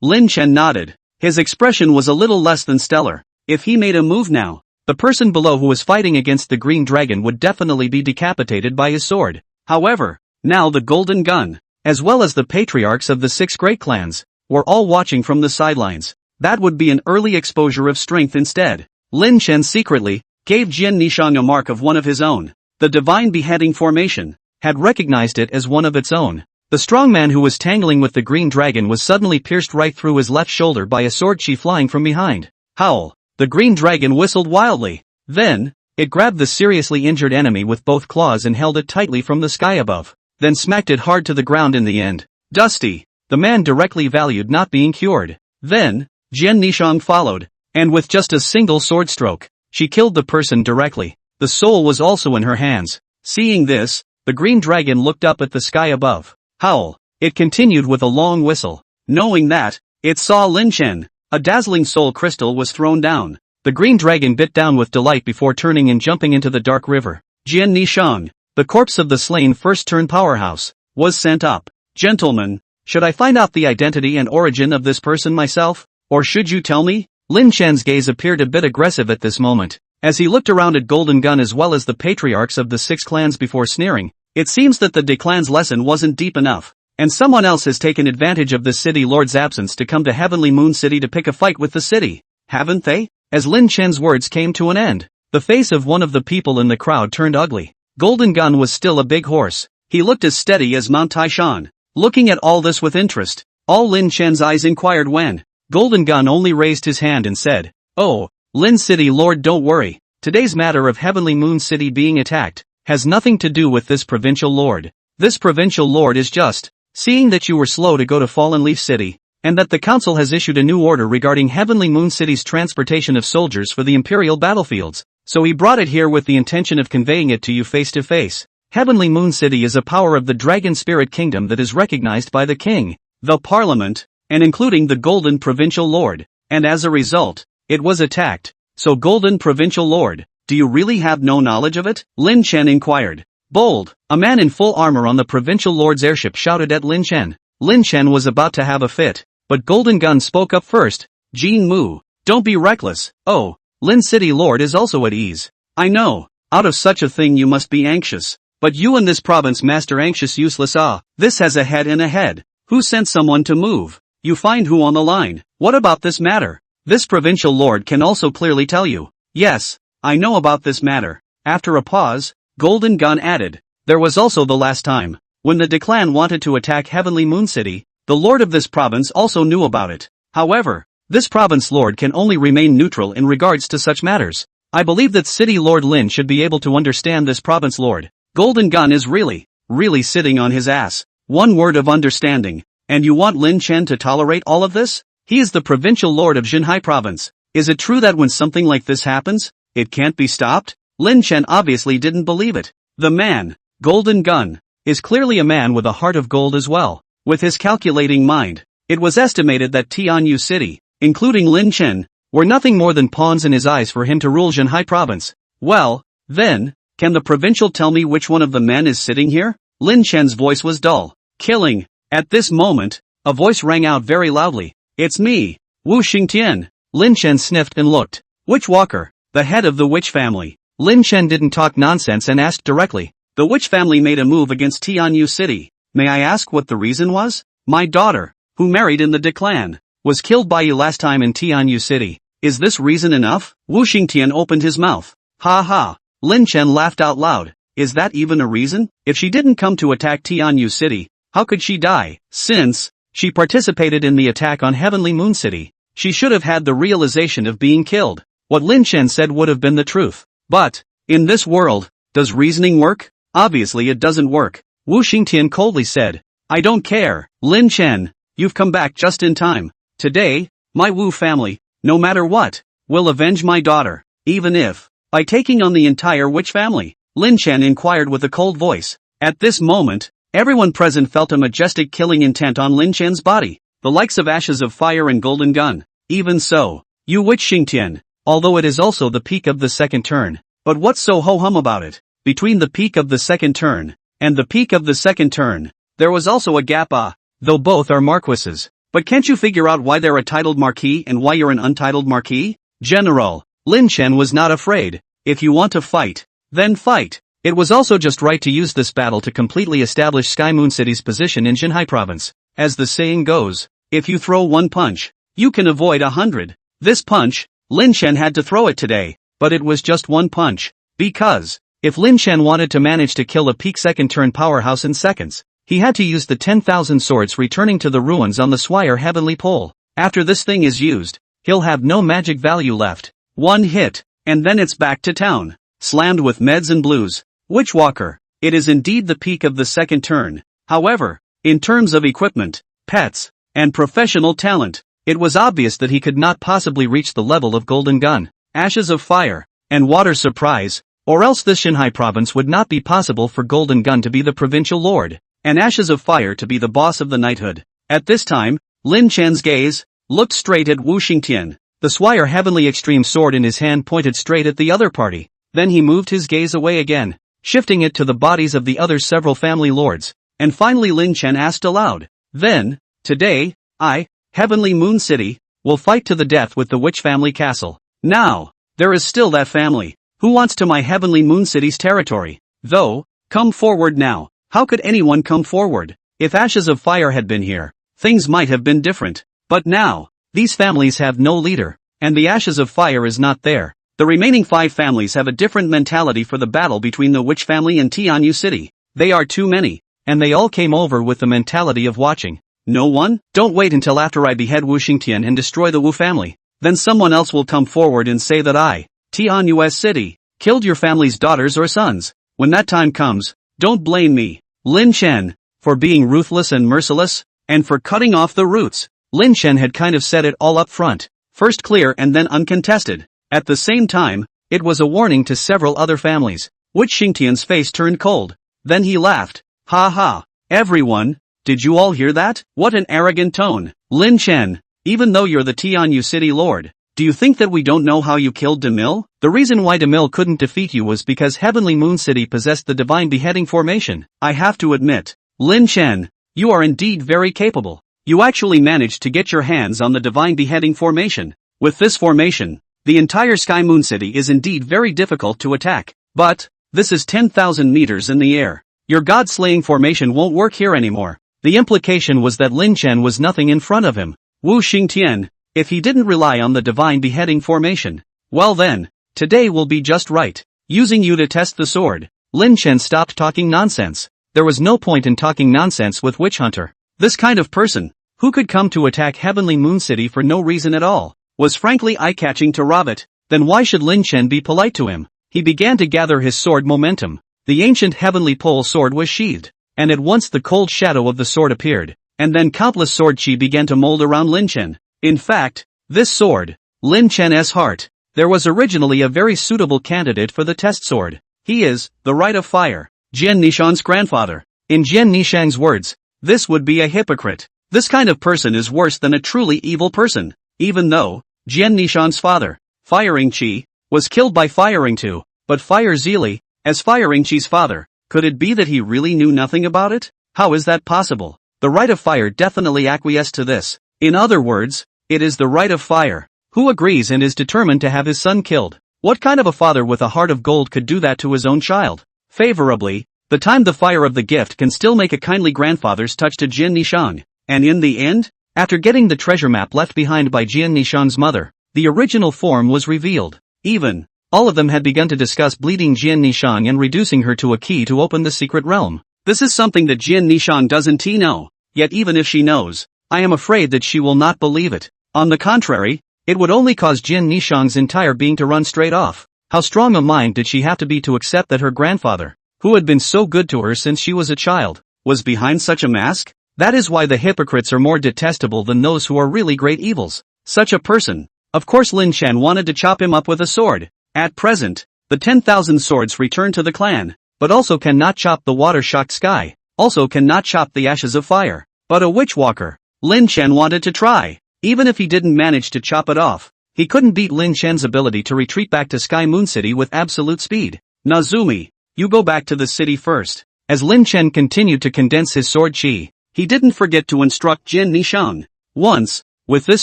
Lin Chen nodded. His expression was a little less than stellar. If he made a move now, the person below who was fighting against the green dragon would definitely be decapitated by his sword. However, now the Golden Gun, as well as the patriarchs of the 6 great clans, were all watching from the sidelines. That would be an early exposure of strength instead. Lin Chen secretly gave Jian Nishang a mark of one of his own. The divine beheading formation had recognized it as one of its own. The strong man who was tangling with the green dragon was suddenly pierced right through his left shoulder by a sword chi flying from behind. Howl! The green dragon whistled wildly. Then, it grabbed the seriously injured enemy with both claws and held it tightly from the sky above, then smacked it hard to the ground in the end. Dusty! The man directly valued not being cured. Then, Jian Nishang followed, and with just a single sword stroke, she killed the person directly. The soul was also in her hands. Seeing this, the green dragon looked up at the sky above. Howl! It continued with a long whistle. Knowing that, it saw Lin Chen. A dazzling soul crystal was thrown down. The green dragon bit down with delight before turning and jumping into the dark river. Jian Nishang, the corpse of the slain first-turn powerhouse, was sent up. Gentlemen, should I find out the identity and origin of this person myself? Or should you tell me? Lin Chen's gaze appeared a bit aggressive at this moment. As he looked around at Golden Gun as well as the patriarchs of the 6 clans before sneering, it seems that the declan's lesson wasn't deep enough, and someone else has taken advantage of the city lord's absence to come to Heavenly Moon City to pick a fight with the city. Haven't they? As Lin Chen's words came to an end, the face of one of the people in the crowd turned ugly. Golden Gun was still a big horse. He looked as steady as Mount Taishan. Looking at all this with interest, all Lin Chen's eyes inquired when. Golden Gun only raised his hand and said, "Oh, Lin City Lord, don't worry. Today's matter of Heavenly Moon City being attacked has nothing to do with this provincial lord. This provincial lord is just seeing that you were slow to go to Fallen Leaf City, and that the council has issued a new order regarding Heavenly Moon City's transportation of soldiers for the imperial battlefields, so he brought it here with the intention of conveying it to you face to face. Heavenly Moon City is a power of the Dragon Spirit Kingdom that is recognized by the king, the parliament, and including the Golden Provincial Lord, and as a result, it was attacked. So Golden Provincial Lord, do you really have no knowledge of it?" Lin Chen inquired. "Bold!" A man in full armor on the Provincial Lord's airship shouted at Lin Chen. Lin Chen was about to have a fit, but Golden Gun spoke up first. "Jin Mu, don't be reckless. Oh, Lin City Lord is also at ease. I know, out of such a thing you must be anxious. But you and this province master anxious useless this has a head and a head. Who sent someone to move? You find who on the line. What about this matter? This provincial lord can also clearly tell you." "Yes, I know about this matter." After a pause, Golden Gun added, "There was also the last time, when the declan wanted to attack Heavenly Moon City, the lord of this province also knew about it. However, this province lord can only remain neutral in regards to such matters. I believe that City Lord Lin should be able to understand this province lord. Golden Gun is really sitting on his ass. One word of understanding. And you want Lin Chen to tolerate all of this? He is the provincial lord of Xinhai province. Is it true that when something like this happens, it can't be stopped?" Lin Chen obviously didn't believe it. The man, Golden Gun, is clearly a man with a heart of gold as well. With his calculating mind, it was estimated that Tianyu City, including Lin Chen, were nothing more than pawns in his eyes for him to rule Xinhai province. "Well, then, can the provincial tell me which one of the men is sitting here?" Lin Chen's voice was dull. "Killing." At this moment, a voice rang out very loudly. "It's me, Wu Xingtian." Lin Chen sniffed and looked. "Witch Walker, the head of the witch family." Lin Chen didn't talk nonsense and asked directly. "The witch family made a move against Tianyu City. May I ask what the reason was?" "My daughter, who married in the declan, was killed by you last time in Tianyu City. Is this reason enough?" Wu Xingtian opened his mouth. "Ha ha." Lin Chen laughed out loud. "Is that even a reason? If she didn't come to attack Tianyu City, how could she die? Since she participated in the attack on Heavenly Moon City, she should have had the realization of being killed." What Lin Chen said would have been the truth. But, in this world, does reasoning work? Obviously it doesn't work. Wu Xingtian coldly said, "I don't care, Lin Chen, you've come back just in time. Today, my Wu family, no matter what, will avenge my daughter, even if by taking on the entire witch family." Lin Chen inquired with a cold voice. At this moment, everyone present felt a majestic killing intent on Lin Chen's body, the likes of ashes of fire and golden gun. Even so, you witch Xingtian, although it is also the peak of the second turn. But what's so ho-hum about it? Between the peak of the second turn and the peak of the second turn, there was also a gap, though both are marquises. But can't you figure out why they're a titled marquis and why you're an untitled marquis? General, Lin Chen was not afraid. If you want to fight, then fight. It was also just right to use this battle to completely establish Sky Moon City's position in Jinhai province. As the saying goes, if you throw one punch, you can avoid 100. This punch, Lin Chen had to throw it today, but it was just one punch. Because, if Lin Chen wanted to manage to kill a peak second turn powerhouse in seconds, he had to use the 10,000 swords returning to the ruins on the Swire Heavenly Pole. After this thing is used, he'll have no magic value left. One hit, and then it's back to town, slammed with meds and blues. Witchwalker, it is indeed the peak of the second turn. However, in terms of equipment, pets, and professional talent, it was obvious that he could not possibly reach the level of Golden Gun, Ashes of Fire, and Water Surprise, or else this Shanghai province would not be possible for Golden Gun to be the provincial lord, and Ashes of Fire to be the boss of the knighthood. At this time, Lin Chen's gaze looked straight at Wu Xingtian. The Swire Heavenly Extreme Sword in his hand pointed straight at the other party. Then he moved his gaze away again, shifting it to the bodies of the other several family lords. And finally Lin Chen asked aloud, "Then, today, I, Heavenly Moon City, will fight to the death with the Witch Family Castle. Now, there is still that family, who wants to my Heavenly Moon City's territory. Though, come forward now." How could anyone come forward? If Ashes of Fire had been here, things might have been different. But now, these families have no leader, and the Ashes of Fire is not there. The remaining 5 families have a different mentality for the battle between the Witch Family and Tianyu City. They are too many, and they all came over with the mentality of watching. No one? Don't wait until after I behead Wu Xingtian and destroy the Wu family. Then someone else will come forward and say that I, Tianyu City, killed your family's daughters or sons. When that time comes, don't blame me, Lin Chen, for being ruthless and merciless, and for cutting off the roots. Lin Chen had kind of said it all up front, first clear and then uncontested. At the same time, it was a warning to several other families. Witch Xingtian's face turned cold. Then he laughed. Ha ha. Everyone, did you all hear that? What an arrogant tone. Lin Chen, even though you're the Tianyu City Lord, do you think that we don't know how you killed DeMille? The reason why DeMille couldn't defeat you was because Heavenly Moon City possessed the Divine Beheading Formation. I have to admit, Lin Chen, you are indeed very capable. You actually managed to get your hands on the Divine Beheading Formation. With this formation, the entire Sky Moon City is indeed very difficult to attack. But, this is 10,000 meters in the air. Your God-slaying formation won't work here anymore. The implication was that Lin Chen was nothing in front of him. Wu Xingtian, if he didn't rely on the Divine Beheading Formation, well then, today will be just right. Using you to test the sword. Lin Chen stopped talking nonsense. There was no point in talking nonsense with Witch Hunter. This kind of person, who could come to attack Heavenly Moon City for no reason at all, was frankly eye-catching to Robert. Then why should Lin Chen be polite to him? He began to gather his sword momentum. The ancient Heavenly Pole sword was sheathed, and at once the cold shadow of the sword appeared, and then countless sword chi began to mold around Lin Chen. In fact, this sword, Lin Chen's heart, there was originally a very suitable candidate for the test sword. He is, the Rite of Fire, Jian Nishan's grandfather. In Jian Nishang's words, this would be a hypocrite. This kind of person is worse than a truly evil person. Even though, Jian Nishan's father, Firing Qi, was killed by Firing Tu, but Fire Zili, as Firing Qi's father, could it be that he really knew nothing about it? How is that possible? The Rite of Fire definitely acquiesced to this. In other words, it is the Rite of Fire, who agrees and is determined to have his son killed. What kind of a father with a heart of gold could do that to his own child? Favorably, the time the fire of the gift can still make a kindly grandfather's touch to Jian Nishang. And in the end, after getting the treasure map left behind by Jian Nishang's mother, the original form was revealed. Even, all of them had begun to discuss bleeding Jian Nishang and reducing her to a key to open the secret realm. This is something that Jian Nishang doesn't know. Yet even if she knows, I am afraid that she will not believe it. On the contrary, it would only cause Jian Nishang's entire being to run straight off. How strong a mind did she have to be to accept that her grandfather, who had been so good to her since she was a child, was behind such a mask? That is why the hypocrites are more detestable than those who are really great evils. Such a person. Of course Lin Chen wanted to chop him up with a sword. At present, The 10,000 swords return to the clan, but also cannot chop the water-shocked sky, also cannot chop the ashes of fire. But a witchwalker, Lin Chen wanted to try. Even if he didn't manage to chop it off, he couldn't beat Lin Chen's ability to retreat back to Sky Moon City with absolute speed. Nazumi, you go back to the city first. As Lin Chen continued to condense his sword chi, he didn't forget to instruct Jin Nishang. Once, with this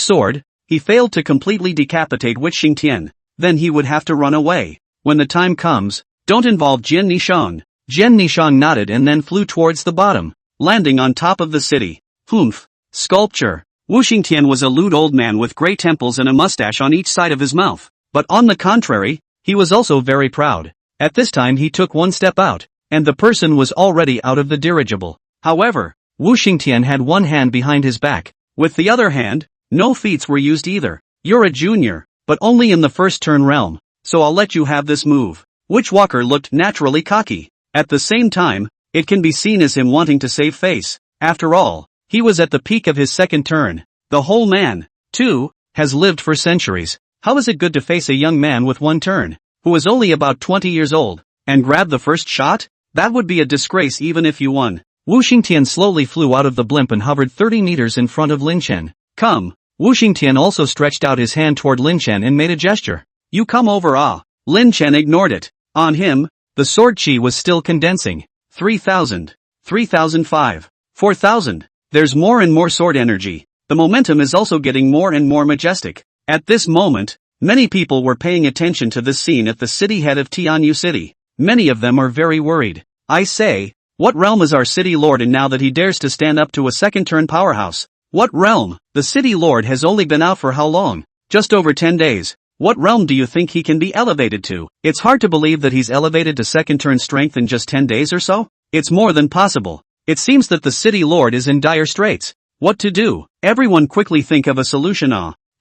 sword, he failed to completely decapitate Witch Xingtian, then he would have to run away. When the time comes, don't involve Jin Nishang. Jin Nishang nodded and then flew towards the bottom, landing on top of the city. Humph. Sculpture. Wu Xingtian was a lewd old man with grey temples and a mustache on each side of his mouth. But on the contrary, he was also very proud. At this time he took one step out, and the person was already out of the dirigible. However, Wu Xingtian had one hand behind his back. With the other hand, no feats were used either. You're a junior, but only in the first turn realm, so I'll let you have this move. Witchwalker looked naturally cocky. At the same time, it can be seen as him wanting to save face. After all, he was at the peak of his second turn. The whole man, too, has lived for centuries. How is it good to face a young man with one turn, who is only about 20 years old, and grab the first shot? That would be a disgrace even if you won. Wu Xingtian slowly flew out of the blimp and hovered 30 meters in front of Lin Chen. Come. Wu Xingtian also stretched out his hand toward Lin Chen and made a gesture. You come over. Lin Chen ignored it. On him, the sword chi was still condensing. 3,000. 3,005. 4,000. There's more and more sword energy. The momentum is also getting more and more majestic. At this moment, many people were paying attention to this scene at the city head of Tianyu City. Many of them are very worried. I say, what realm is our city lord in now that he dares to stand up to a second-turn powerhouse? What realm? The city lord has only been out for how long? Just over 10 days. What realm do you think he can be elevated to? It's hard to believe that he's elevated to second-turn strength in just 10 days or so. It's more than possible. It seems that the city lord is in dire straits. What to do? Everyone quickly think of a solution.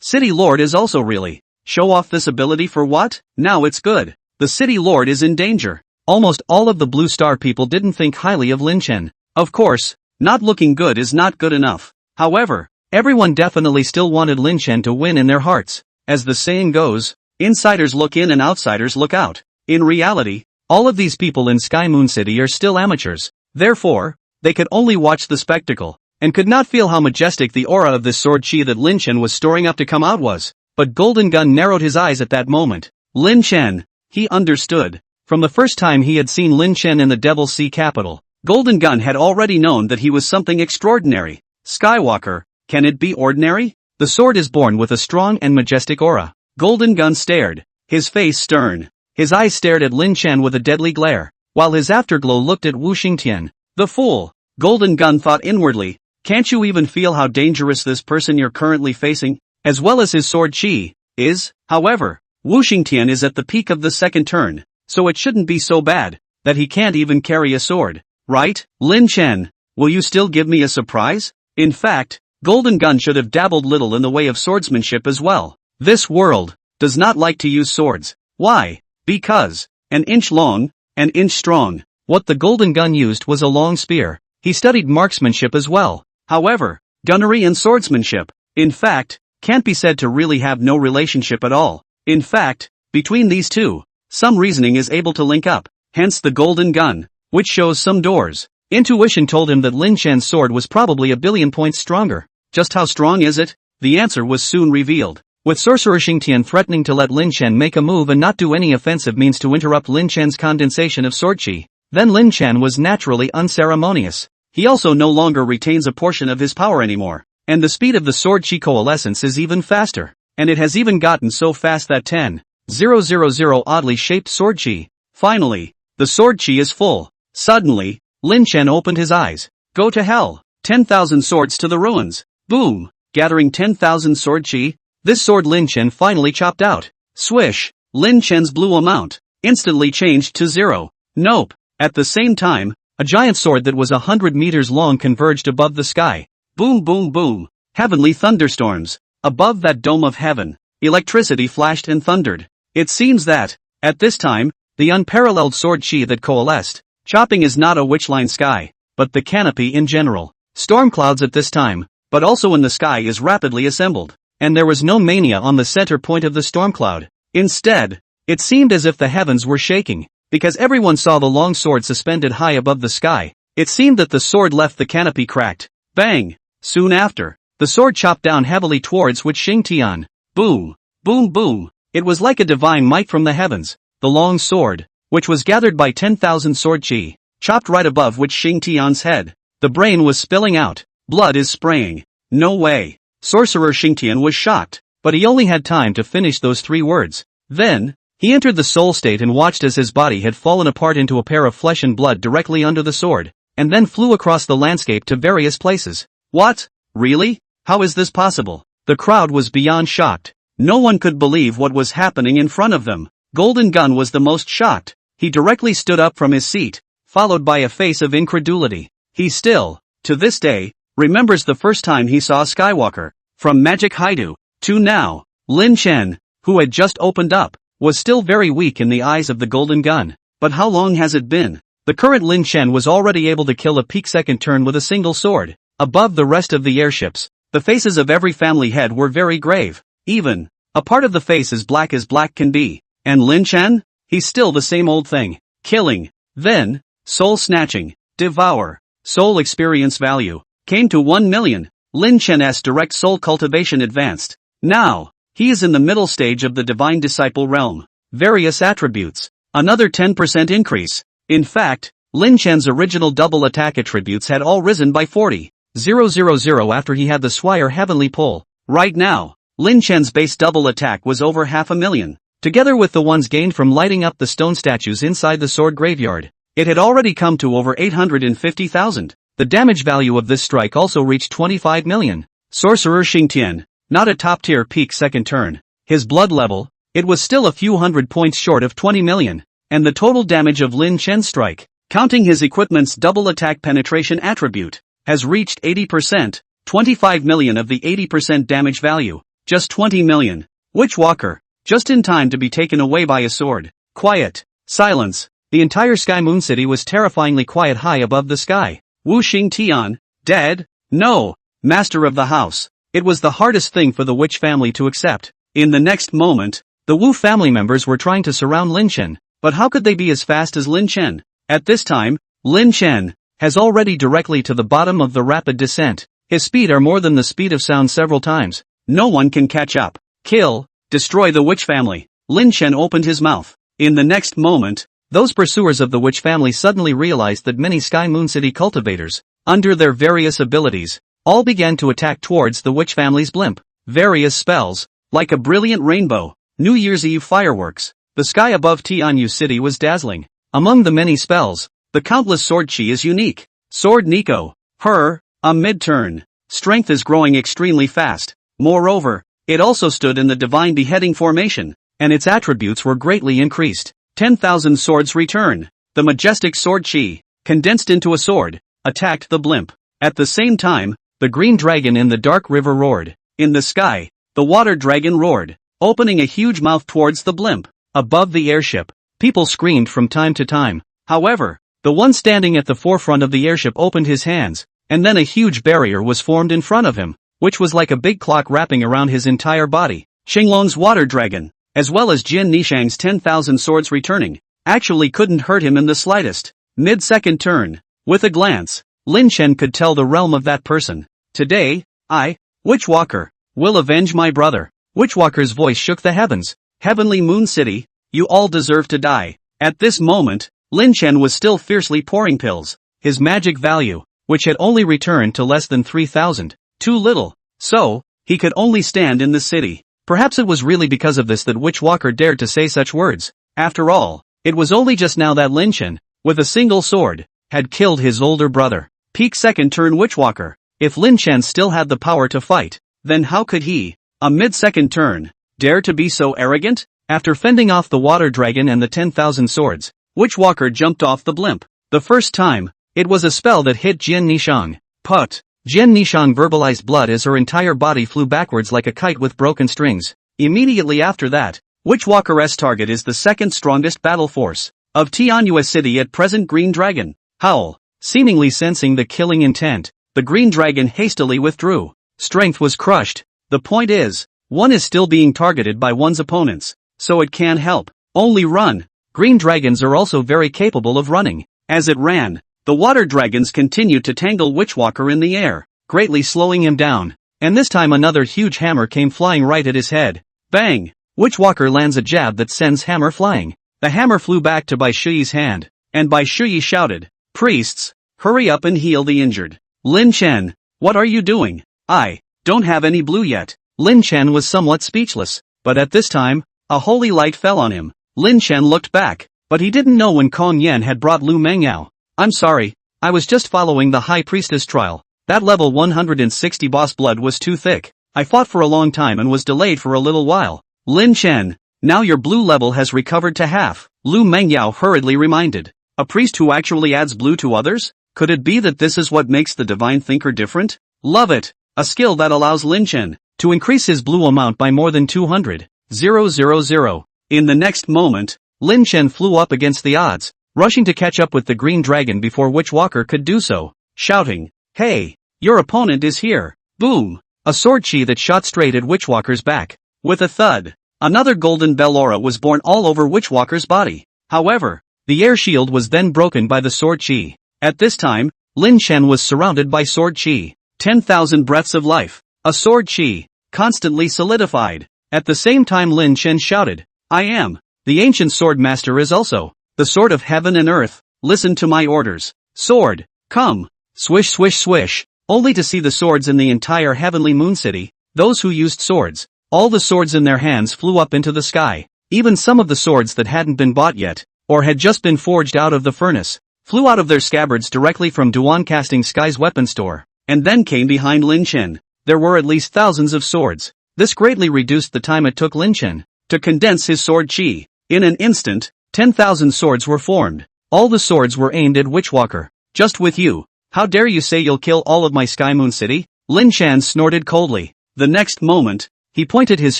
City lord is also really. Show off this ability for what? Now it's good. The city lord is in danger. Almost all of the Blue Star people didn't think highly of Lin Chen. Of course, not looking good is not good enough. However, everyone definitely still wanted Lin Chen to win in their hearts. As the saying goes, insiders look in and outsiders look out. In reality, all of these people in Sky Moon City are still amateurs. Therefore, they could only watch the spectacle, and could not feel how majestic the aura of this sword chi that Lin Chen was storing up to come out was. But Golden Gun narrowed his eyes at that moment. Lin Chen, he understood. From the first time he had seen Lin Chen in the Devil Sea capital, Golden Gun had already known that he was something extraordinary. Skywalker, can it be ordinary? The sword is born with a strong and majestic aura. Golden Gun stared, his face stern. His eyes stared at Lin Chen with a deadly glare, while his afterglow looked at Wu Xingtian. The fool, Golden Gun thought inwardly, can't you even feel how dangerous this person you're currently facing, as well as his sword chi, is? However, Wu Xingtian is at the peak of the second turn, so it shouldn't be so bad, that he can't even carry a sword, right? Lin Chen, will you still give me a surprise? In fact, Golden Gun should have dabbled little in the way of swordsmanship as well. This world does not like to use swords. Why? Because, an inch long, an inch strong. What the Golden Gun used was a long spear. He studied marksmanship as well. However, gunnery and swordsmanship, in fact, can't be said to really have no relationship at all. In fact, between these two, some reasoning is able to link up, hence the Golden Gun, which shows some doors. Intuition told him that Lin Chen's sword was probably a billion points stronger. Just how strong is it? The answer was soon revealed. With Sorcerer Xingtian threatening to let Lin Chen make a move and not do any offensive means to interrupt Lin Chen's condensation of sword chi, then Lin Chen was naturally unceremonious. He also no longer retains a portion of his power anymore, and the speed of the sword chi coalescence is even faster, and it has even gotten so fast that 10,000 oddly shaped sword chi. Finally, the sword chi is full. Suddenly, Lin Chen opened his eyes. Go to hell. 10,000 swords to the ruins. Boom. Gathering 10,000 sword chi, this sword Lin Chen finally chopped out. Swish. Lin Chen's blue amount instantly changed to 0. Nope. At the same time, a giant sword that was 100 meters long converged above the sky. Boom boom boom. Heavenly thunderstorms. Above that dome of heaven, electricity flashed and thundered. It seems that, at this time, the unparalleled sword chi that coalesced, chopping is not a witchline sky, but the canopy in general. Storm clouds at this time, but also in the sky is rapidly assembled, and there was no mania on the center point of the storm cloud. Instead, It seemed as if the heavens were shaking, because everyone saw the long sword suspended high above the sky. It seemed that the sword left the canopy cracked. Bang! Soon after, the sword chopped down heavily towards Witch Xingtian. Boom! Boom boom! It was like a divine might from the heavens. The long sword, which was gathered by 10,000 sword chi, chopped right above Witch Xingtian's head. The brain was spilling out. Blood is spraying. No way. Sorcerer Xingtian was shocked, but he only had time to finish those 3 words. Then, he entered the soul state and watched as his body had fallen apart into a pair of flesh and blood directly under the sword, and then flew across the landscape to various places. What? Really? How is this possible? The crowd was beyond shocked. No one could believe what was happening in front of them. Golden Gun was the most shocked. He directly stood up from his seat, followed by a face of incredulity. He still, to this day, remembers the first time he saw Skywalker. From Magic Haidu to now, Lin Chen, who had just opened up, was still very weak in the eyes of the Golden Gun. But how long has it been? The current Lin Chen was already able to kill a peak second turn with a single sword. Above the rest of the airships, the faces of every family head were very grave. Even a part of the face as black can be. And Lin Chen? He's still the same old thing. Killing. Then, soul snatching. Devour. Soul experience value came to 1 million. Lin Chen's direct soul cultivation advanced. Now, he is in the middle stage of the divine disciple realm. Various attributes. Another 10% increase. In fact, Lin Chen's original double attack attributes had all risen by 40,000 after he had the Swire Heavenly Pull. Right now, Lin Chen's base double attack was over 500,000. Together with the ones gained from lighting up the stone statues inside the sword graveyard, it had already come to over 850,000. The damage value of this strike also reached 25 million. Sorcerer Xingtian, not a top-tier peak second turn. His blood level, it was still a few hundred points short of 20 million. And the total damage of Lin Chen's strike, counting his equipment's double attack penetration attribute, has reached 80%, 25 million of the 80% damage value, just 20 million. Witchwalker, just in time to be taken away by a sword. Quiet. Silence. The entire Sky Moon City was terrifyingly quiet high above the sky. Wu Xingtian, dead? No. Master of the house. It was the hardest thing for the Witch family to accept. In the next moment, the Wu family members were trying to surround Lin Chen, but how could they be as fast as Lin Chen? At this time, Lin Chen has already directly to the bottom of the rapid descent. His speed are more than the speed of sound several times. No one can catch up. Kill. Destroy the Witch family. Lin Chen opened his mouth. In the next moment, those pursuers of the Witch family suddenly realized that many Sky Moon City cultivators, under their various abilities, all began to attack towards the Witch family's blimp. Various spells, like a brilliant rainbow, New Year's Eve fireworks. The sky above Tianyu City was dazzling. Among the many spells, the countless sword chi is unique. Sword Nico. A mid-turn. Strength is growing extremely fast. Moreover, it also stood in the divine beheading formation, and its attributes were greatly increased. 10,000 swords return. The majestic sword chi, condensed into a sword, attacked the blimp. At the same time, the green dragon in the dark river roared. In the sky, the water dragon roared, opening a huge mouth towards the blimp. Above the airship, people screamed from time to time. However, the one standing at the forefront of the airship opened his hands, and then a huge barrier was formed in front of him, which was like a big clock wrapping around his entire body. Xinglong's water dragon, as well as Jin Nishang's 10,000 swords returning, actually couldn't hurt him in the slightest. Mid-second turn. With a glance, Lin Chen could tell the realm of that person. Today, I, Witchwalker, will avenge my brother. Witchwalker's voice shook the heavens. Heavenly Moon City, you all deserve to die. At this moment, Lin Chen was still fiercely pouring pills. His magic value, which had only returned to less than 3,000, too little. So, he could only stand in the city. Perhaps it was really because of this that Witchwalker dared to say such words. After all, it was only just now that Lin Chen, with a single sword, had killed his older brother. Peak second turn Witchwalker. If Lin Chen still had the power to fight, then how could he, a mid-second turn, dare to be so arrogant? After fending off the water dragon and the 10,000 swords, Witchwalker jumped off the blimp. The first time, it was a spell that hit Jian Nishang. Put. Jian Nishang verbalized blood as her entire body flew backwards like a kite with broken strings. Immediately after that, Witchwalker's target is the second strongest battle force of Tianyu City at present, Green Dragon. Howl. Seemingly sensing the killing intent, the Green Dragon hastily withdrew. Strength was crushed. The point is, one is still being targeted by one's opponents, so it can't help. Only run. Green dragons are also very capable of running. As it ran, the water dragons continued to tangle Witchwalker in the air, greatly slowing him down. And this time another huge hammer came flying right at his head. Bang! Witchwalker lands a jab that sends hammer flying. The hammer flew back to Bai Shuyi's hand, and Bai Shuyi shouted, "Priests, hurry up and heal the injured." Lin Chen, what are you doing? I don't have any blue yet. Lin Chen was somewhat speechless, but at this time, a holy light fell on him. Lin Chen looked back, but he didn't know when Kong Yen had brought Lu Mengyao. I'm sorry, I was just following the High Priestess trial. That level 160 boss blood was too thick. I fought for a long time and was delayed for a little while. Lin Chen, now your blue level has recovered to half, Lu Mengyao hurriedly reminded. A priest who actually adds blue to others? Could it be that this is what makes the Divine Thinker different? Love it! A skill that allows Lin Chen to increase his blue amount by more than 200,000. In the next moment, Lin Chen flew up against the odds, rushing to catch up with the green dragon before Witchwalker could do so, shouting, "Hey! Your opponent is here!" Boom! A sword chi that shot straight at Witchwalker's back. With a thud, another golden bell aura was born all over Witchwalker's body. However, the air shield was then broken by the sword chi. At this time, Lin Chen was surrounded by sword chi. 10,000 breaths of life. A sword chi, constantly solidified. At the same time Lin Chen shouted, "I am. The ancient sword master is also. The sword of heaven and earth. Listen to my orders. Sword, come." Swish swish swish. Only to see the swords in the entire heavenly moon city. Those who used swords, all the swords in their hands flew up into the sky. Even some of the swords that hadn't been bought yet, or had just been forged out of the furnace, flew out of their scabbards directly from Duan Casting Sky's weapon store, and then came behind Lin Chen. There were at least thousands of swords. This greatly reduced the time it took Lin Chen to condense his sword chi. In an instant, 10,000 swords were formed. All the swords were aimed at Witchwalker. "Just with you. How dare you say you'll kill all of my Sky Moon City?" Lin Chen snorted coldly. The next moment, he pointed his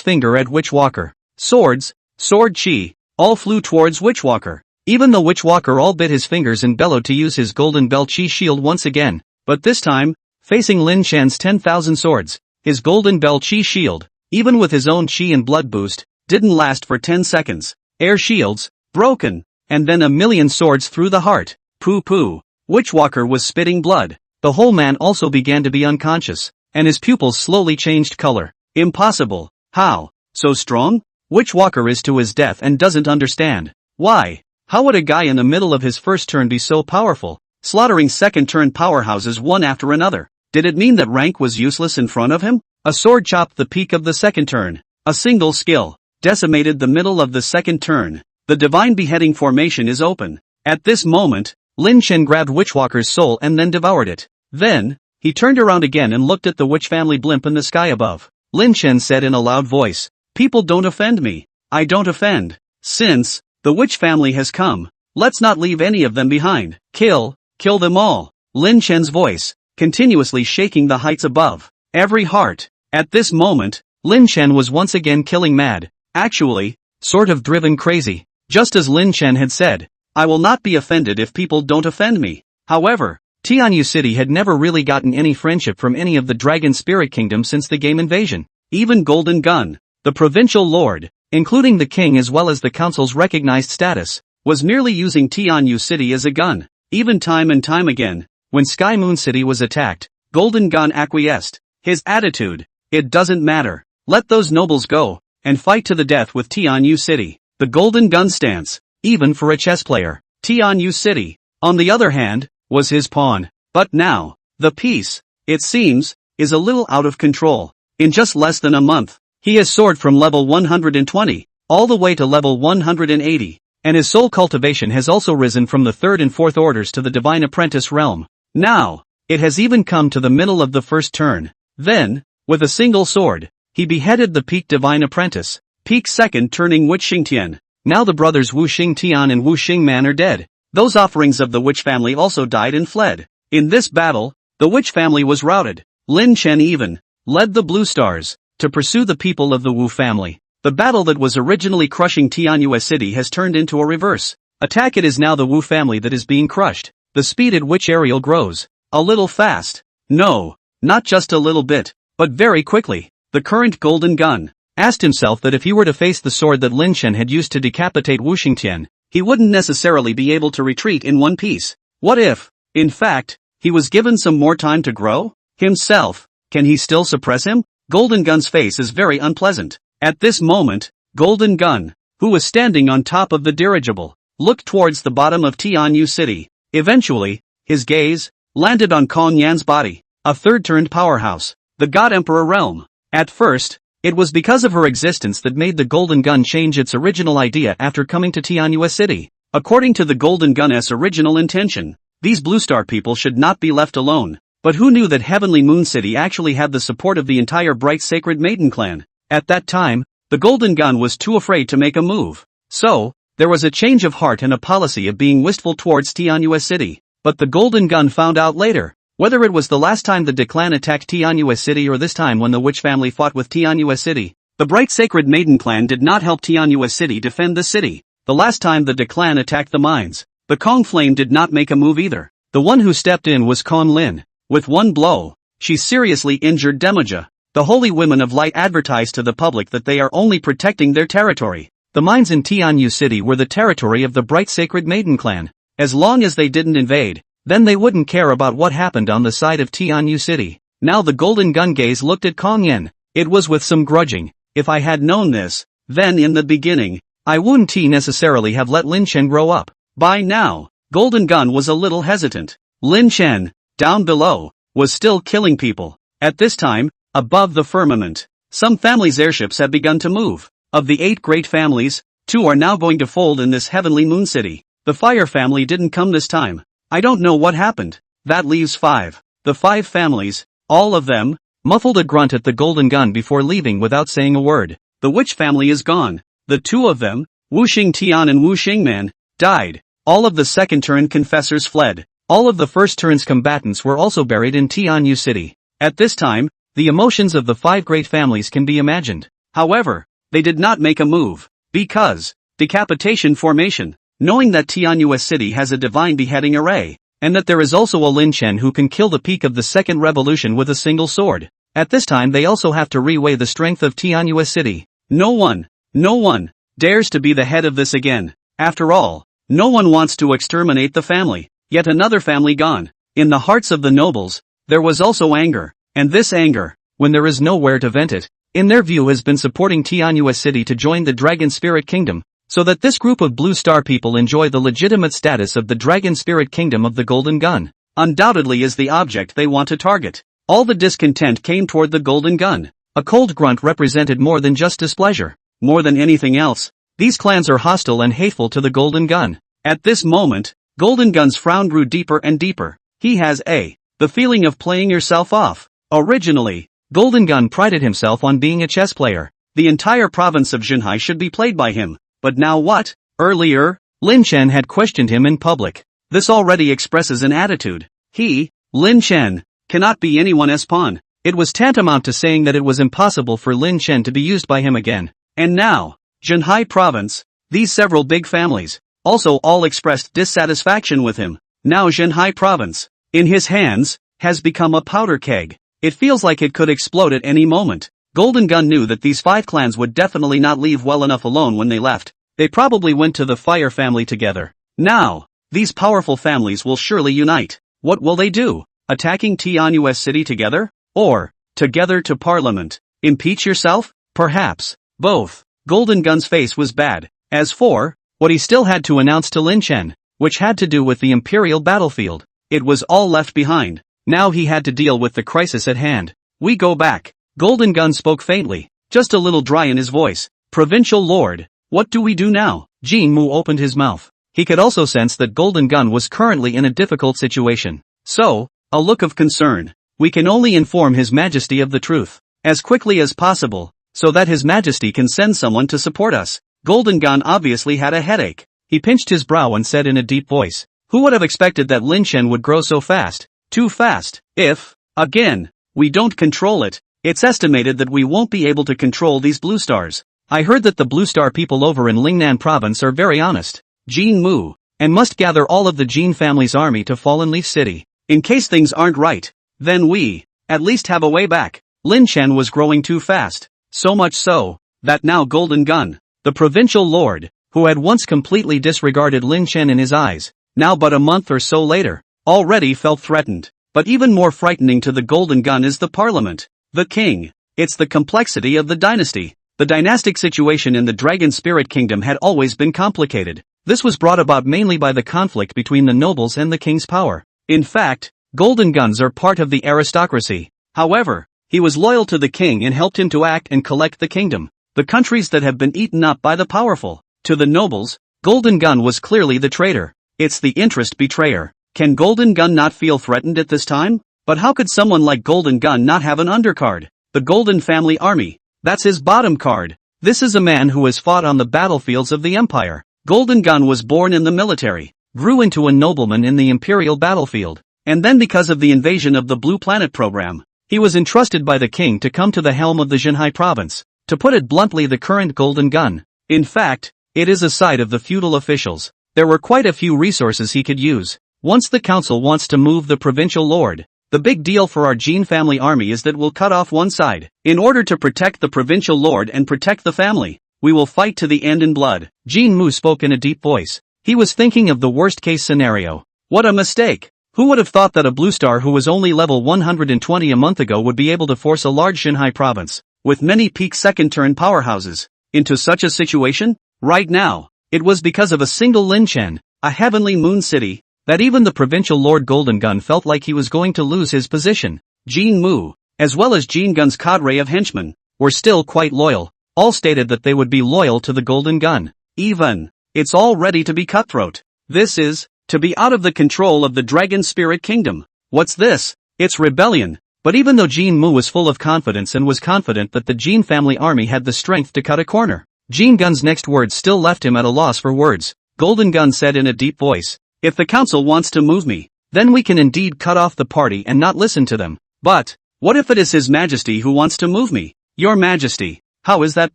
finger at Witchwalker. Swords, sword chi, all flew towards Witchwalker. Even the Witchwalker all bit his fingers and bellowed to use his golden bell chi shield once again. But this time, facing Lin Chen's 10,000 swords, his golden bell chi shield, even with his own chi and blood boost, didn't last for 10 seconds. Air shields, broken, and then a million swords through the heart. Pooh pooh. Witchwalker was spitting blood. The whole man also began to be unconscious, and his pupils slowly changed color. Impossible. How? So strong? Witchwalker is to his death and doesn't understand. Why? How would a guy in the middle of his first turn be so powerful, slaughtering second turn powerhouses one after another? Did it mean that rank was useless in front of him? A sword chopped the peak of the second turn. A single skill decimated the middle of the second turn. The divine beheading formation is open. At this moment, Lin Chen grabbed Witchwalker's soul and then devoured it. Then, he turned around again and looked at the witch family blimp in the sky above. Lin Chen said in a loud voice, "People don't offend me. I don't offend. Since the witch family has come, let's not leave any of them behind. Kill them all." Lin Chen's voice, continuously shaking the heights above every heart. At this moment, Lin Chen was once again killing mad. Actually, sort of driven crazy. Just as Lin Chen had said, "I will not be offended if people don't offend me." However, Tianyu City had never really gotten any friendship from any of the Dragon Spirit Kingdom since the game invasion. Even Golden Gun, the provincial lord, including the king as well as the council's recognized status, was merely using Tianyu City as a gun. Even time and time again, when Sky Moon City was attacked, Golden Gun acquiesced. His attitude, "It doesn't matter. Let those nobles go, and fight to the death with Tianyu City." The Golden Gun stance, even for a chess player. Tianyu City, on the other hand, was his pawn. But now, the peace, it seems, is a little out of control. In just less than a month, he has soared from level 120, all the way to level 180, and his soul cultivation has also risen from the third and fourth orders to the Divine Apprentice realm. Now, it has even come to the middle of the first turn. Then, with a single sword, he beheaded the peak Divine Apprentice, peak second turning Witch Xingtian. Now the brothers Wu Xingtian and Wu Xingman are dead. Those offerings of the witch family also died and fled. In this battle, the witch family was routed. Lin Chen even led the Blue Stars to pursue the people of the Wu family. The battle that was originally crushing Tianyu City has turned into a reverse attack. It is now the Wu family that is being crushed. The speed at which Ariel grows, a little fast. No, not just a little bit, but very quickly. The current Golden Gun, asked himself that if he were to face the sword that Lin Chen had used to decapitate Wu Xingtian, he wouldn't necessarily be able to retreat in one piece. What if, in fact, he was given some more time to grow? Himself, can he still suppress him? Golden Gun's face is very unpleasant. At this moment, Golden Gun, who was standing on top of the dirigible, looked towards the bottom of Tianyu City. Eventually, his gaze landed on Kong Yan's body, a third-turned powerhouse, the God Emperor realm. At first, it was because of her existence that made the Golden Gun change its original idea after coming to Tianyu City. According to the Golden Gun's original intention, these Blue Star people should not be left alone. But who knew that Heavenly Moon City actually had the support of the entire Bright Sacred Maiden clan? At that time, the Golden Gun was too afraid to make a move. So, there was a change of heart and a policy of being wistful towards Tianyu City. But the Golden Gun found out later, whether it was the last time the De clan attacked Tianyu City or this time when the Witch family fought with Tianyu City, the Bright Sacred Maiden clan did not help Tianyu City defend the city. The last time the De clan attacked the mines, the Kong Flame did not make a move either. The one who stepped in was Kong Lin. With one blow, she seriously injured Demoja. The Holy Women of Light advertised to the public that they are only protecting their territory. The mines in Tianyu City were the territory of the Bright Sacred Maiden clan. As long as they didn't invade, then they wouldn't care about what happened on the side of Tianyu City. Now the Golden Gun gaze looked at Kong Yen. It was with some grudging. If I had known this, then in the beginning, I wouldn't necessarily have let Lin Chen grow up. By now, Golden Gun was a little hesitant. Lin Chen, down below, was still killing people. At this time, above the firmament, some families' airships have begun to move. Of the 8 great families, 2 are now going to fold in this Heavenly Moon City. The Fire family didn't come this time. I don't know what happened. That leaves 5. The 5 families, all of them, muffled a grunt at the Golden Gun before leaving without saying a word. The Witch family is gone. The 2 of them, Wu Xingtian and Wu Xingman, died. All of the second turn confessors fled. All of the first turn's combatants were also buried in Tianyu City. At this time, the emotions of the 5 great families can be imagined. However, they did not make a move. Because, decapitation formation. Knowing that Tianyu City has a divine beheading array, and that there is also a Lin Chen who can kill the peak of the second revolution with a single sword. At this time they also have to reweigh the strength of Tianyu City. No one dares to be the head of this again. After all, no one wants to exterminate the family. Yet another family gone. In the hearts of the nobles, there was also anger. And this anger, when there is nowhere to vent it, in their view has been supporting Tianyu City to join the Dragon Spirit Kingdom, so that this group of Blue Star people enjoy the legitimate status of the Dragon Spirit Kingdom of the Golden Gun. Undoubtedly is the object they want to target. All the discontent came toward the Golden Gun. A cold grunt represented more than just displeasure. More than anything else, these clans are hostile and hateful to the Golden Gun. At this moment, Golden Gun's frown grew deeper and deeper. He has the feeling of playing yourself off. Originally, Golden Gun prided himself on being a chess player. The entire province of Zhenhai should be played by him. But now what? Earlier, Lin Chen had questioned him in public. This already expresses an attitude. He, Lin Chen, cannot be anyone's pawn. It was tantamount to saying that it was impossible for Lin Chen to be used by him again. And now, Zhenhai province, these several big families, also all expressed dissatisfaction with him. Now Zhenhai province, in his hands, has become a powder keg. It feels like it could explode at any moment. Golden Gun knew that these 5 clans would definitely not leave well enough alone when they left. They probably went to the Fire family together. Now, these powerful families will surely unite. What will they do? Attacking Tianyu City together? Or, together to Parliament? Impeach yourself? Perhaps. Both. Golden Gun's face was bad. As for what he still had to announce to Lin Chen, which had to do with the Imperial battlefield, it was all left behind. Now he had to deal with the crisis at hand. We go back. Golden Gun spoke faintly, just a little dry in his voice. Provincial Lord, what do we do now? Jin Mu opened his mouth. He could also sense that Golden Gun was currently in a difficult situation. So, a look of concern. We can only inform His Majesty of the truth, as quickly as possible, so that His Majesty can send someone to support us. Golden Gun obviously had a headache. He pinched his brow and said in a deep voice, who would have expected that Lin Chen would grow so fast? Too fast. If, again, we don't control it, it's estimated that we won't be able to control these blue stars. I heard that the blue star people over in Lingnan province are very honest. Jin Mu, and must gather all of the Jin family's army to Fallen Leaf City. In case things aren't right, then we, at least have a way back. Lin Chen was growing too fast. So much so, that now golden gun. The provincial lord, who had once completely disregarded Lin Chen in his eyes, now but a month or so later, already felt threatened. But even more frightening to the golden gun is the parliament. The king. It's the complexity of the dynasty. The dynastic situation in the Dragon Spirit Kingdom had always been complicated. This was brought about mainly by the conflict between the nobles and the king's power. In fact, golden guns are part of the aristocracy. However, he was loyal to the king and helped him to act and collect the kingdom. The countries that have been eaten up by the powerful. To the nobles, Golden Gun was clearly the traitor. It's the interest betrayer. Can Golden Gun not feel threatened at this time? But how could someone like Golden Gun not have an undercard? The Golden Family Army. That's his bottom card. This is a man who has fought on the battlefields of the empire. Golden Gun was born in the military, grew into a nobleman in the imperial battlefield, and then because of the invasion of the Blue Planet program, he was entrusted by the king to come to the helm of the Xinhai province. To put it bluntly, the current Golden Gun. In fact, it is a side of the feudal officials. There were quite a few resources he could use. Once the council wants to move the provincial lord, the big deal for our Jin family army is that we'll cut off one side. In order to protect the provincial lord and protect the family, we will fight to the end in blood. Jin Mu spoke in a deep voice. He was thinking of the worst case scenario. What a mistake! Who would have thought that a blue star who was only level 120 a month ago would be able to force a large Xinhai province, with many peak second turn powerhouses, into such a situation? Right now, it was because of a single Lin Chen, a heavenly moon city, that even the provincial Lord Golden Gun felt like he was going to lose his position. Jin Mu, as well as Jin Gun's cadre of henchmen, were still quite loyal. All stated that they would be loyal to the Golden Gun. Even, it's all ready to be cutthroat. This is, to be out of the control of the Dragon Spirit Kingdom. What's this? It's rebellion. But even though Jin Mu was full of confidence and was confident that the Jin family army had the strength to cut a corner, Jin Gun's next words still left him at a loss for words. Golden Gun said in a deep voice, "If the council wants to move me, then we can indeed cut off the party and not listen to them. But, what if it is His Majesty who wants to move me? Your Majesty, how is that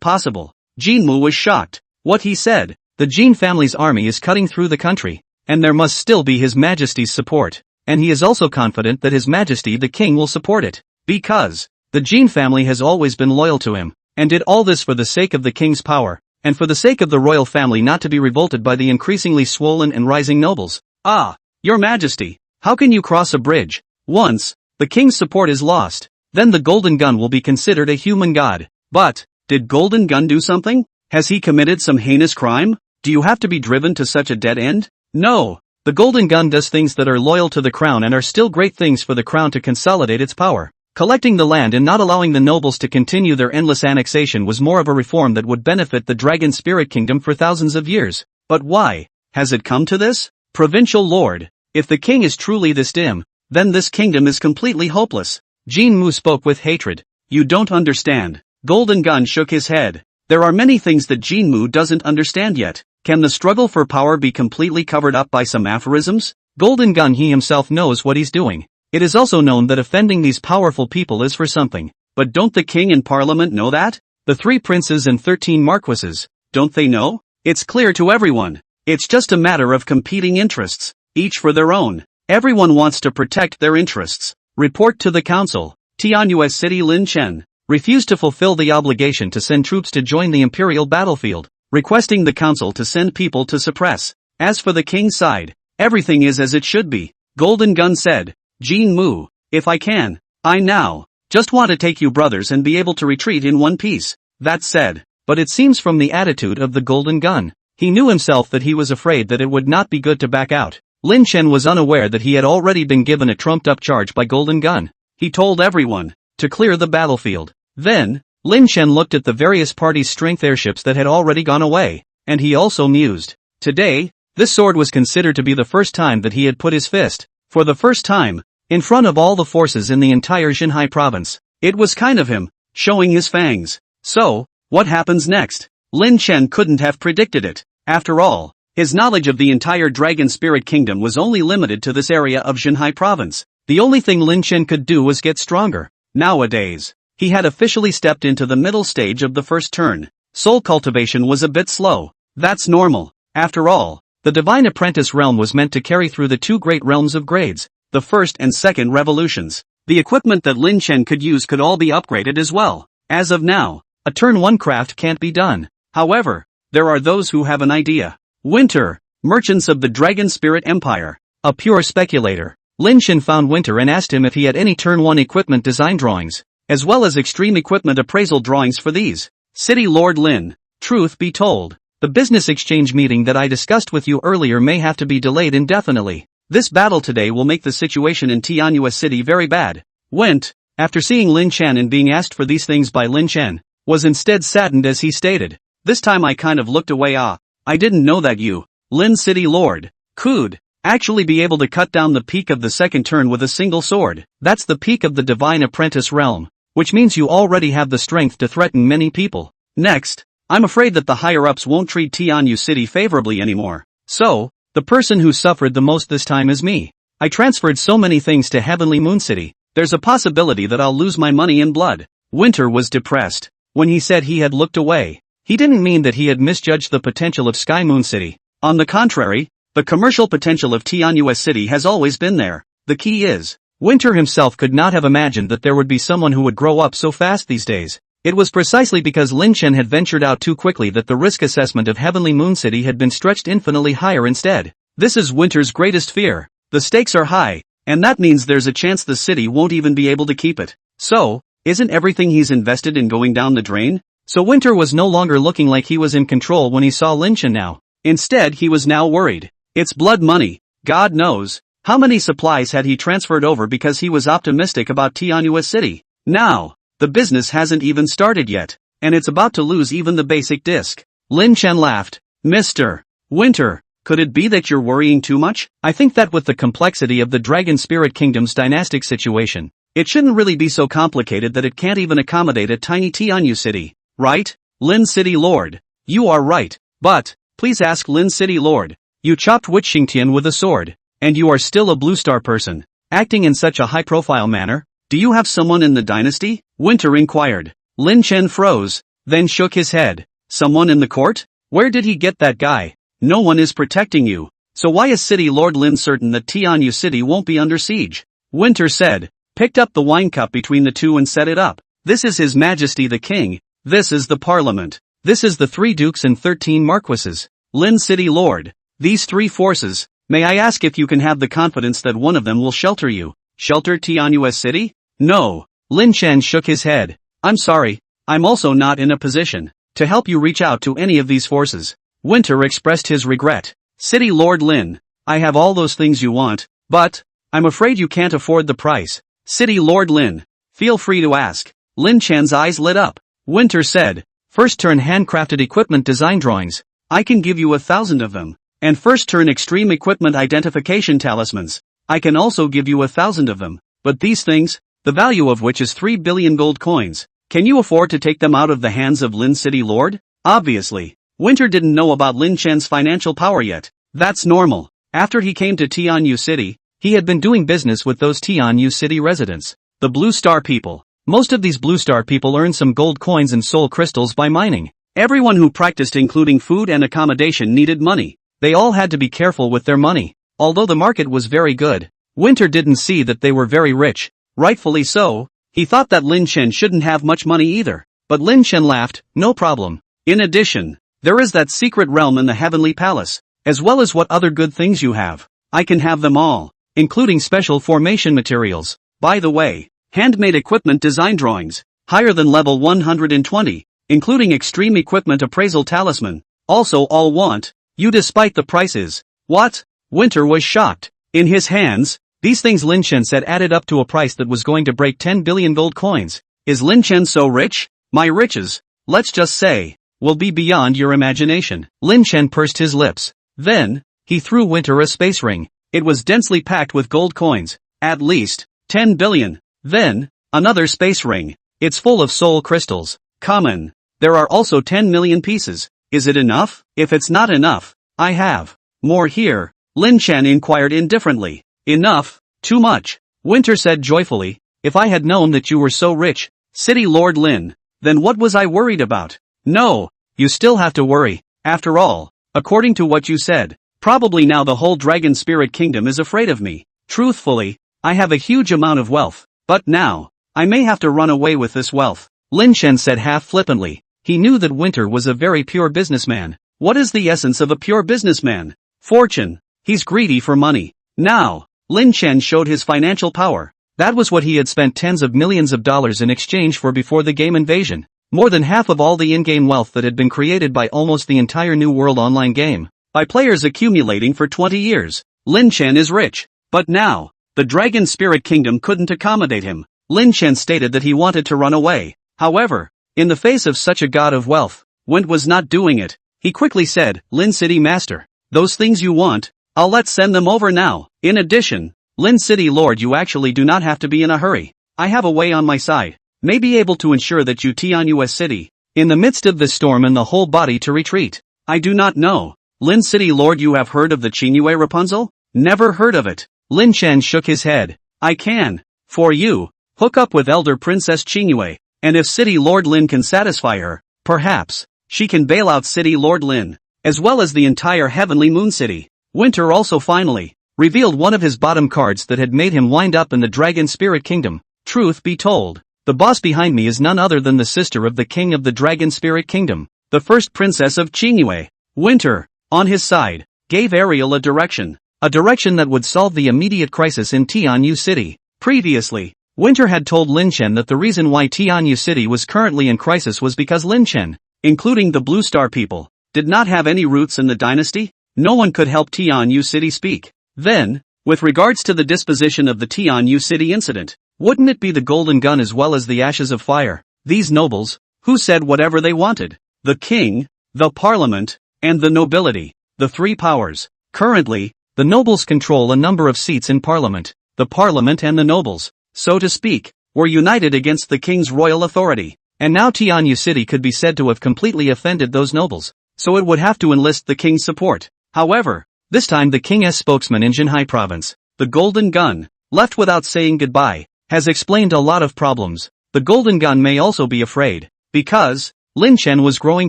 possible?" Jin Mu was shocked. What he said, the Jin family's army is cutting through the country, and there must still be His Majesty's support, and he is also confident that His Majesty the King will support it, because the Jin family has always been loyal to him, and did all this for the sake of the king's power, and for the sake of the royal family not to be revolted by the increasingly swollen and rising nobles. Ah, Your Majesty, how can you cross a bridge? Once the king's support is lost, then the Golden Gun will be considered a human god. But, did Golden Gun do something? Has he committed some heinous crime? Do you have to be driven to such a dead end? No. The Golden Gun does things that are loyal to the crown and are still great things for the crown to consolidate its power. Collecting the land and not allowing the nobles to continue their endless annexation was more of a reform that would benefit the Dragon Spirit Kingdom for thousands of years. But why has it come to this? Provincial Lord, if the king is truly this dim, then this kingdom is completely hopeless. Jin Mu spoke with hatred. You don't understand. Golden Gun shook his head. There are many things that Jin Mu doesn't understand yet. Can the struggle for power be completely covered up by some aphorisms? Golden Gun he himself knows what he's doing. It is also known that offending these powerful people is for something. But don't the king and parliament know that? The 3 princes and 13 marquises, don't they know? It's clear to everyone. It's just a matter of competing interests, each for their own. Everyone wants to protect their interests. Report to the council. Tianyue City Lin Chen refused to fulfill the obligation to send troops to join the imperial battlefield, requesting the council to send people to suppress. As for the king's side, everything is as it should be. Golden Gun said, Jin Mu, if I can, I now just want to take you brothers and be able to retreat in one piece. That said, but it seems from the attitude of the Golden Gun, he knew himself that he was afraid that it would not be good to back out. Lin Chen was unaware that he had already been given a trumped-up charge by Golden Gun. He told everyone to clear the battlefield. Then, Lin Chen looked at the various parties' strength airships that had already gone away, and he also mused. Today, this sword was considered to be the first time that he had put his fist, for the first time, in front of all the forces in the entire Xinhai province. It was kind of him, showing his fangs. So, what happens next? Lin Chen couldn't have predicted it. After all, his knowledge of the entire Dragon Spirit Kingdom was only limited to this area of Xinhai province. The only thing Lin Chen could do was get stronger. Nowadays, he had officially stepped into the middle stage of the first turn. Soul cultivation was a bit slow. That's normal. After all, the Divine Apprentice realm was meant to carry through the 2 great realms of grades, the first and second revolutions. The equipment that Lin Chen could use could all be upgraded as well. As of now, A turn 1 craft can't be done. However, there are those who have an idea. Winter, merchants of the Dragon Spirit Empire. A pure speculator. Lin Chen found Winter and asked him if he had any turn 1 equipment design drawings, as well as extreme equipment appraisal drawings for these. City Lord Lin, truth be told, the business exchange meeting that I discussed with you earlier may have to be delayed indefinitely. This battle today will make the situation in Tianjua City very bad. Went, after seeing Lin Chen and being asked for these things by Lin Chen, was instead saddened as he stated. This time I kind of looked away. I didn't know that you, Lin City Lord, could actually be able to cut down the peak of the second turn with a single sword. That's the peak of the Divine Apprentice realm, which means you already have the strength to threaten many people. Next, I'm afraid that the higher-ups won't treat Tianjua City favorably anymore. So, the person who suffered the most this time is me. I transferred so many things to Heavenly Moon City, there's a possibility that I'll lose my money in blood. Winter was depressed. When he said he had looked away, he didn't mean that he had misjudged the potential of Sky Moon City. On the contrary, the commercial potential of Tianjua City has always been there. The key is, Winter himself could not have imagined that there would be someone who would grow up so fast these days. It was precisely because Lin Chen had ventured out too quickly that the risk assessment of Heavenly Moon City had been stretched infinitely higher instead. This is Winter's greatest fear. The stakes are high, and that means there's a chance the city won't even be able to keep it. So, isn't everything he's invested in going down the drain? So Winter was no longer looking like he was in control when he saw Lin Chen now. Instead he was now worried. It's blood money. God knows how many supplies had he transferred over because he was optimistic about Tianjua City. Now, the business hasn't even started yet, and it's about to lose even the basic disc. Lin Chen laughed. Mr. Winter, could it be that you're worrying too much? I think that with the complexity of the Dragon Spirit Kingdom's dynastic situation, it shouldn't really be so complicated that it can't even accommodate a tiny Tianjua City, right? Lin City Lord, you are right, but, please ask Lin City Lord, you chopped Witch Xingtian with a sword, and you are still a Blue Star person, acting in such a high-profile manner. Do you have someone in the dynasty? Winter inquired. Lin Chen froze, then shook his head. Someone in the court? Where did he get that guy? No one is protecting you. So why is City Lord Lin certain that Tianjua City won't be under siege? Winter said, picked up the wine cup between the two and set it up. This is His Majesty the King. This is the Parliament. This is the 3 dukes and 13 marquises. Lin City Lord. These 3 forces. May I ask if you can have the confidence that one of them will shelter you? Shelter Tianjua City? No. Lin Chen shook his head. I'm sorry, I'm also not in a position to help you reach out to any of these forces. Winter expressed his regret. City Lord Lin, I have all those things you want, but I'm afraid you can't afford the price. City Lord Lin, feel free to ask. Lin Chen's eyes lit up. Winter said, first turn handcrafted equipment design drawings. I can give you 1,000 of them. And first turn extreme equipment identification talismans. I can also give you 1,000 of them. But these things, the value of which is 3 billion gold coins. Can you afford to take them out of the hands of Lin City Lord? Obviously, Winter didn't know about Lin Chen's financial power yet. That's normal. After he came to Tianjua City, he had been doing business with those Tianjua City residents, the Blue Star people. Most of these Blue Star people earned some gold coins and soul crystals by mining. Everyone who practiced including food and accommodation needed money. They all had to be careful with their money. Although the market was very good, Winter didn't see that they were very rich. Rightfully so, he thought that Lin Chen shouldn't have much money either. But Lin Chen laughed, no problem. In addition, there is that secret realm in the Heavenly Palace, as well as what other good things you have. I can have them all, including special formation materials. By the way, handmade equipment design drawings, higher than level 120, including extreme equipment appraisal talisman, also all want, you despite the prices. What? Winter was shocked. In his hands, these things Lin Chen said added up to a price that was going to break 10 billion gold coins. Is Lin Chen so rich? My riches, let's just say, will be beyond your imagination. Lin Chen pursed his lips. Then, he threw Winter a space ring. It was densely packed with gold coins. At least 10 billion. Then, another space ring. It's full of soul crystals. Common. There are also 10 million pieces. Is it enough? If it's not enough, I have more here. Lin Chen inquired indifferently. Enough? Too much. Winter said joyfully. If I had known that you were so rich, City Lord Lin, then what was I worried about? No, you still have to worry. After all, according to what you said, probably now the whole Dragon Spirit Kingdom is afraid of me. Truthfully, I have a huge amount of wealth, but now, I may have to run away with this wealth. Lin Chen said half flippantly. He knew that Winter was a very pure businessman. What is the essence of a pure businessman? Fortune. He's greedy for money. Now, Lin Chen showed his financial power. That was what he had spent tens of millions of dollars in exchange for before the game invasion. More than half of all the in-game wealth that had been created by almost the entire New World online game, by players accumulating for 20 years. Lin Chen is rich. But now, the Dragon Spirit Kingdom couldn't accommodate him. Lin Chen stated that he wanted to run away. However, in the face of such a god of wealth, Wind was not doing it. He quickly said, Lin City Master, those things you want, let's send them over now. In addition, Lin City Lord, you actually do not have to be in a hurry. I have a way on my side. May be able to ensure that you Tianyu's city, in the midst of this storm and the whole body to retreat. I do not know. Lin City Lord, you have heard of the Qingyue Rapunzel? Never heard of it. Lin Chen shook his head. I can. For you, hook up with Elder Princess Qingyue, and if City Lord Lin can satisfy her, perhaps, she can bail out City Lord Lin, as well as the entire Heavenly Moon City. Winter also finally revealed one of his bottom cards that had made him wind up in the Dragon Spirit Kingdom. Truth be told, the boss behind me is none other than the sister of the king of the Dragon Spirit Kingdom, the first princess of Qingyue. Winter, on his side, gave Ariel a direction that would solve the immediate crisis in Tianyu City. Previously, Winter had told Lin Chen that the reason why Tianyu City was currently in crisis was because Lin Chen, including the Blue Star people, did not have any roots in the dynasty. No one could help Tianyu City speak. Then, with regards to the disposition of the Tianyu City incident, wouldn't it be the Golden Gun as well as the Ashes of Fire? These nobles, who said whatever they wanted, the king, the parliament, and the nobility, the three powers. Currently, the nobles control a number of seats in parliament. The parliament and the nobles, so to speak, were united against the king's royal authority. And now Tianyu City could be said to have completely offended those nobles, so it would have to enlist the king's support. However, this time the king's spokesman in Jinhai province, the Golden Gun, left without saying goodbye, has explained a lot of problems. The Golden Gun may also be afraid, because Lin Chen was growing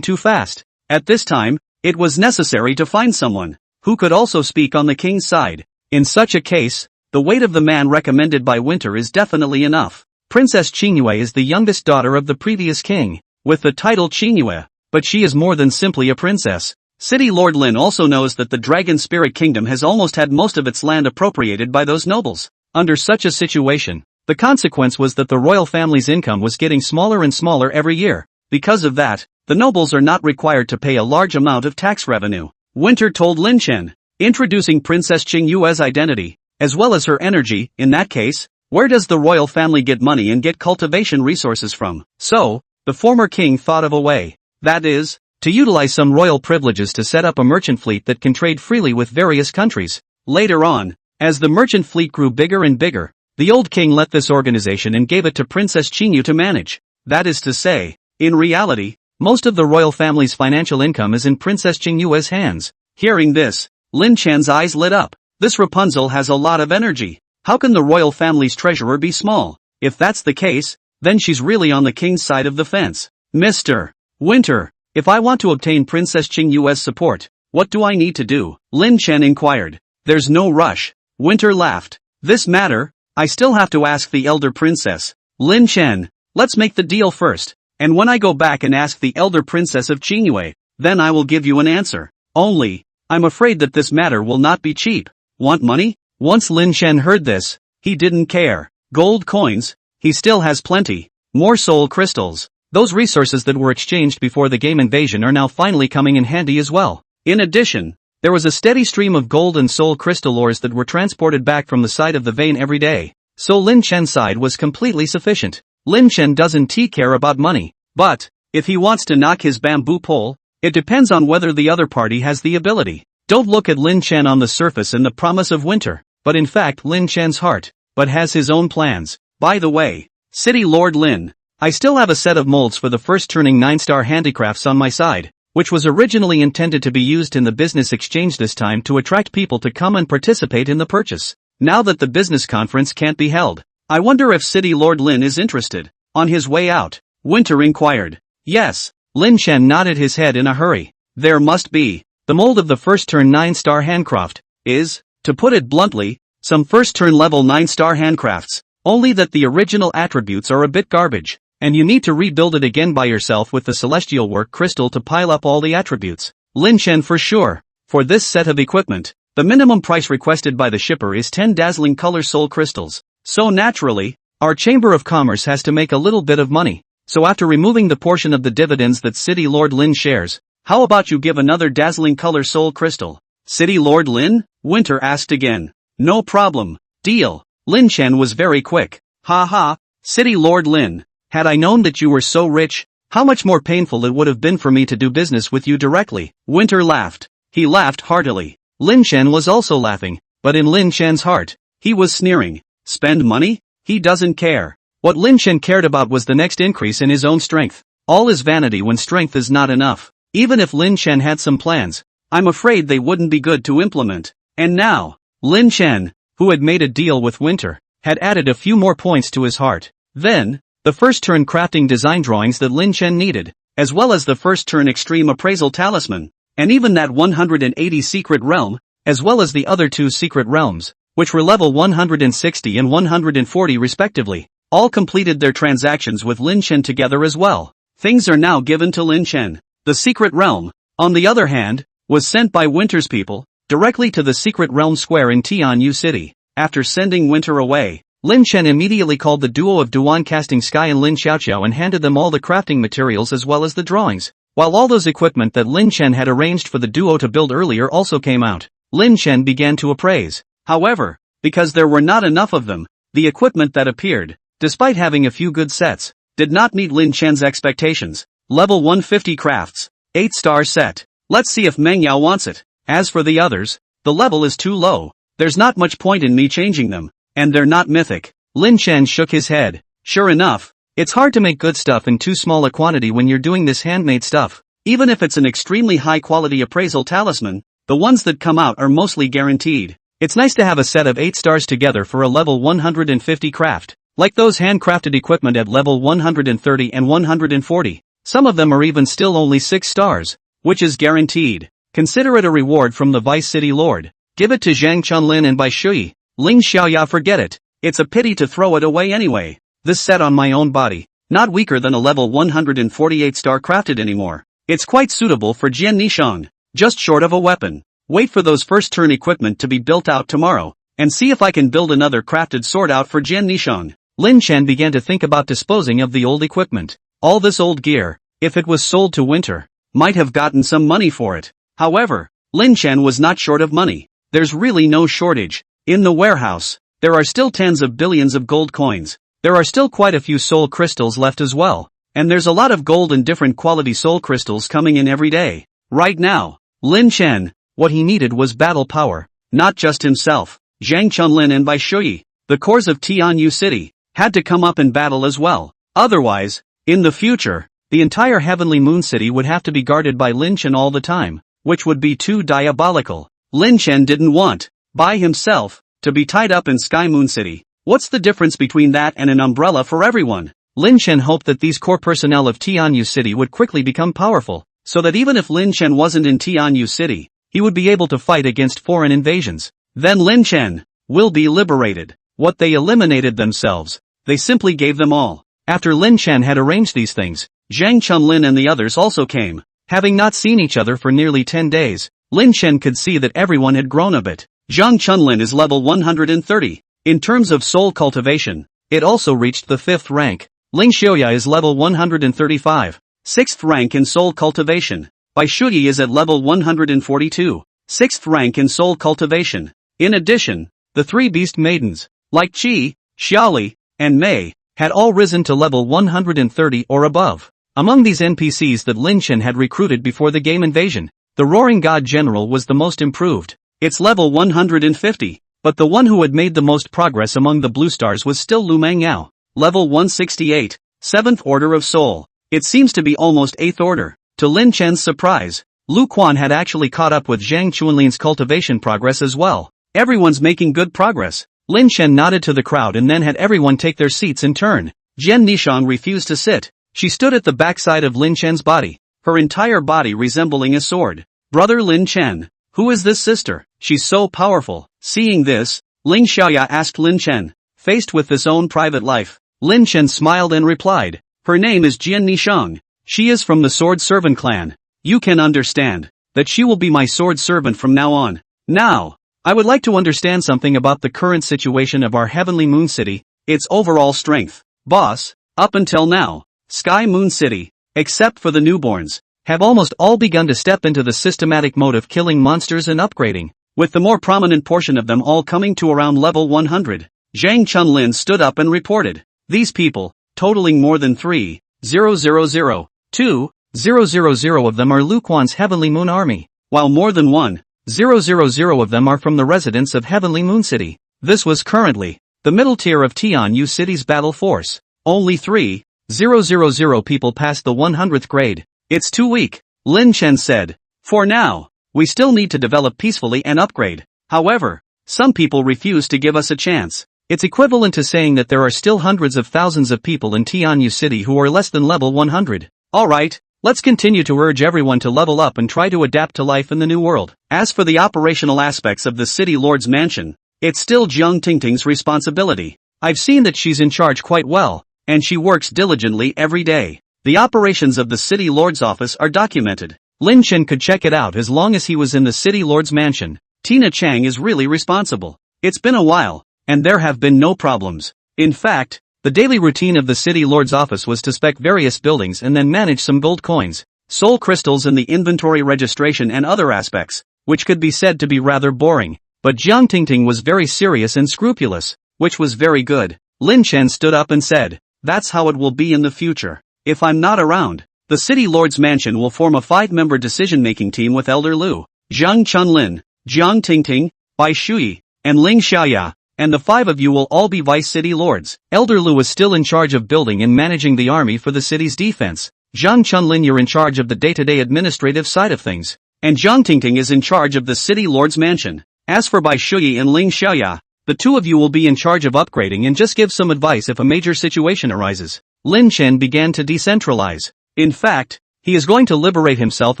too fast. At this time, it was necessary to find someone who could also speak on the king's side. In such a case, the weight of the man recommended by Winter is definitely enough. Princess Qingyue is the youngest daughter of the previous king, with the title Qingyue, but she is more than simply a princess. City Lord Lin also knows that the Dragon Spirit Kingdom has almost had most of its land appropriated by those nobles. Under such a situation, the consequence was that the royal family's income was getting smaller and smaller every year. Because of that, the nobles are not required to pay a large amount of tax revenue. Winter told Lin Chen, introducing Princess Qingyue's identity, as well as her energy. In that case, where does the royal family get money and get cultivation resources from? So, the former king thought of a way. That is, to utilize some royal privileges to set up a merchant fleet that can trade freely with various countries. Later on, as the merchant fleet grew bigger and bigger, the old king let this organization and gave it to Princess Qingyue to manage. That is to say, in reality, most of the royal family's financial income is in Princess Qingyue's hands. Hearing this, Lin Chen's eyes lit up. This Rapunzel has a lot of energy. How can the royal family's treasurer be small? If that's the case, then she's really on the king's side of the fence. Mr. Winter, if I want to obtain Princess Qingyue's support, what do I need to do? Lin Chen inquired. There's no rush. Winter laughed. This matter, I still have to ask the elder princess. Lin Chen, let's make the deal first, and when I go back and ask the elder princess of Qingyue, then I will give you an answer. Only, I'm afraid that this matter will not be cheap. Want money? Once Lin Chen heard this, he didn't care. Gold coins? He still has plenty. More soul crystals. Those resources that were exchanged before the game invasion are now finally coming in handy as well. In addition, there was a steady stream of gold and soul crystal ores that were transported back from the side of the vein every day. So Lin Chen's side was completely sufficient. Lin Chen doesn't care about money. But, if he wants to knock his bamboo pole, it depends on whether the other party has the ability. Don't look at Lin Chen on the surface and the promise of winter, but in fact Lin Chen's heart, but has his own plans. By the way, City Lord Lin, I still have a set of molds for the first turning 9-star handicrafts on my side, which was originally intended to be used in the business exchange this time to attract people to come and participate in the purchase. Now that the business conference can't be held, I wonder if City Lord Lin is interested. On his way out, Winter inquired. Yes. Lin Chen nodded his head in a hurry. There must be. The mold of the first turn 9-star handcraft is, to put it bluntly, some first turn level 9-star handcrafts, only that the original attributes are a bit garbage. and you need to rebuild it again by yourself with the celestial work crystal to pile up all the attributes. Lin Chen for sure. For this set of equipment, the minimum price requested by the shipper is 10 dazzling color soul crystals. So naturally, our Chamber of Commerce has to make a little bit of money. So after removing the portion of the dividends that City Lord Lin shares, how about you give another dazzling color soul crystal? City Lord Lin? Winter asked again. No problem. Deal. Lin Chen was very quick. Ha ha, City Lord Lin. Had I known that you were so rich, how much more painful it would have been for me to do business with you directly. Winter laughed. He laughed heartily. Lin Chen was also laughing, but in Lin Chen's heart, he was sneering. Spend money? He doesn't care. What Lin Chen cared about was the next increase in his own strength. All is vanity when strength is not enough. Even if Lin Chen had some plans, I'm afraid they wouldn't be good to implement. And now, Lin Chen, who had made a deal with Winter, had added a few more points to his heart. Then, the first turn crafting design drawings that Lin Chen needed, as well as the first turn extreme appraisal talisman, and even that 180 secret realm, as well as the other 2 secret realms, which were level 160 and 140 respectively, all completed their transactions with Lin Chen together as well. Things are now given to Lin Chen. The secret realm, on the other hand, was sent by Winter's people, directly to the secret realm square in Tianyu City. After sending Winter away, Lin Chen immediately called the duo of Duan Casting Sky and Lin Xiaoqiao and handed them all the crafting materials as well as the drawings. While all those equipment that Lin Chen had arranged for the duo to build earlier also came out, Lin Chen began to appraise. However, because there were not enough of them, the equipment that appeared, despite having a few good sets, did not meet Lin Chen's expectations. Level 150 crafts, 8-star set. Let's see if Meng Yao wants it. As for the others, the level is too low. There's not much point in me changing them, and they're not mythic. Lin Chen shook his head. Sure enough, it's hard to make good stuff in too small a quantity when you're doing this handmade stuff. Even if it's an extremely high quality appraisal talisman, the ones that come out are mostly guaranteed. It's nice to have a set of 8 stars together for a level 150 craft. Like those handcrafted equipment at level 130 and 140. Some of them are even still only 6 stars, which is guaranteed. Consider it a reward from the Vice City Lord. Give it to Zhang Chunlin and Bai Shui. Ling Xiaoya, forget it. It's a pity to throw it away anyway. This set on my own body, not weaker than a level 148 star crafted anymore. It's quite suitable for Jian Nishang, just short of a weapon. Wait for those first turn equipment to be built out tomorrow, and see if I can build another crafted sword out for Jian Nishang. Lin Chen began to think about disposing of the old equipment. All this old gear, if it was sold to Winter, might have gotten some money for it. However, Lin Chen was not short of money. There's really no shortage. In the warehouse, there are still tens of billions of gold coins. There are still quite a few soul crystals left as well. And there's a lot of gold and different quality soul crystals coming in every day. Right now, Lin Chen, what he needed was battle power. Not just himself. Zhang Chunlin and Bai Shui, the cores of Tianyu City, had to come up in battle as well. Otherwise, in the future, the entire Heavenly Moon City would have to be guarded by Lin Chen all the time, which would be too diabolical. Lin Chen didn't want, by himself, to be tied up in Sky Moon City. What's the difference between that and an umbrella for everyone? Lin Chen hoped that these core personnel of Tianyu City would quickly become powerful, so that even if Lin Chen wasn't in Tianyu City, he would be able to fight against foreign invasions. Then Lin Chen will be liberated. What they eliminated themselves, they simply gave them all. After Lin Chen had arranged these things, Zhang Chunlin and the others also came. Having not seen each other for nearly 10 days, Lin Chen could see that everyone had grown a bit. Zhang Chunlin is level 130. In terms of soul cultivation, it also reached the 5th rank. Ling Xiaoya is level 135. 6th rank in soul cultivation. Bai Shui is at level 142. 6th rank in soul cultivation. In addition, the 3 beast maidens, like Qi, Xiaoli, and Mei, had all risen to level 130 or above. Among these NPCs that Lin Chen had recruited before the game invasion, the Roaring God General was the most improved. It's level 150, but the one who had made the most progress among the Blue Stars was still Lu Mangyao, level 168, 7th Order of Soul. It seems to be almost 8th Order. To Lin Chen's surprise, Lu Quan had actually caught up with Zhang Chunlin's cultivation progress as well. Everyone's making good progress. Lin Chen nodded to the crowd and then had everyone take their seats in turn. Jian Nishang refused to sit. She stood at the backside of Lin Chen's body, her entire body resembling a sword. Brother Lin Chen, who is this sister? She's so powerful. Seeing this, Ling Xiaoya asked Lin Chen. Faced with this own private life, Lin Chen smiled and replied, Her name is Jian Nisheng. She is from the Sword Servant clan. You can understand that she will be my sword servant from now on. Now, I would like to understand something about the current situation of our Heavenly Moon City, its overall strength. Boss, up until now, Sky Moon City, except for the newborns, have almost all begun to step into the systematic mode of killing monsters and upgrading, with the more prominent portion of them all coming to around level 100. Zhang Chunlin stood up and reported. These people, totaling more than 3,000,2,000 of them are Lu Quan's Heavenly Moon Army, while more than 1,000 of them are from the residents of Heavenly Moon City. This was currently the middle tier of Tianyu City's battle force. Only 3,000 people passed the 100th grade. It's too weak, Lin Chen said. For now, we still need to develop peacefully and upgrade. However, some people refuse to give us a chance. It's equivalent to saying that there are still hundreds of thousands of people in Tianyu City who are less than level 100. Alright, let's continue to urge everyone to level up and try to adapt to life in the new world. As for the operational aspects of the City Lord's mansion, it's still Jiang Tingting's responsibility. I've seen that she's in charge quite well, and she works diligently every day. The operations of the City Lord's office are documented. Lin Chen could check it out as long as he was in the City Lord's mansion. Tina Chang is really responsible. It's been a while, and there have been no problems. In fact, the daily routine of the City Lord's office was to spec various buildings and then manage some gold coins, soul crystals and the inventory registration and other aspects, which could be said to be rather boring. But Jiang Tingting was very serious and scrupulous, which was very good. Lin Chen stood up and said, "That's how it will be in the future. If I'm not around, the City Lord's mansion will form a 5-member decision-making team with Elder Lu, Zhang Chunlin, Jiang Tingting, Bai Shui, and Ling Xiaoya, and the 5 of you will all be Vice City Lords." Elder Lu is still in charge of building and managing the army for the city's defense. Zhang Chunlin, you're in charge of the day-to-day administrative side of things, and Jiang Tingting is in charge of the City Lord's mansion. As for Bai Shui and Ling Xiaoya, the 2 of you will be in charge of upgrading and just give some advice if a major situation arises. Lin Chen began to decentralize. In fact, he is going to liberate himself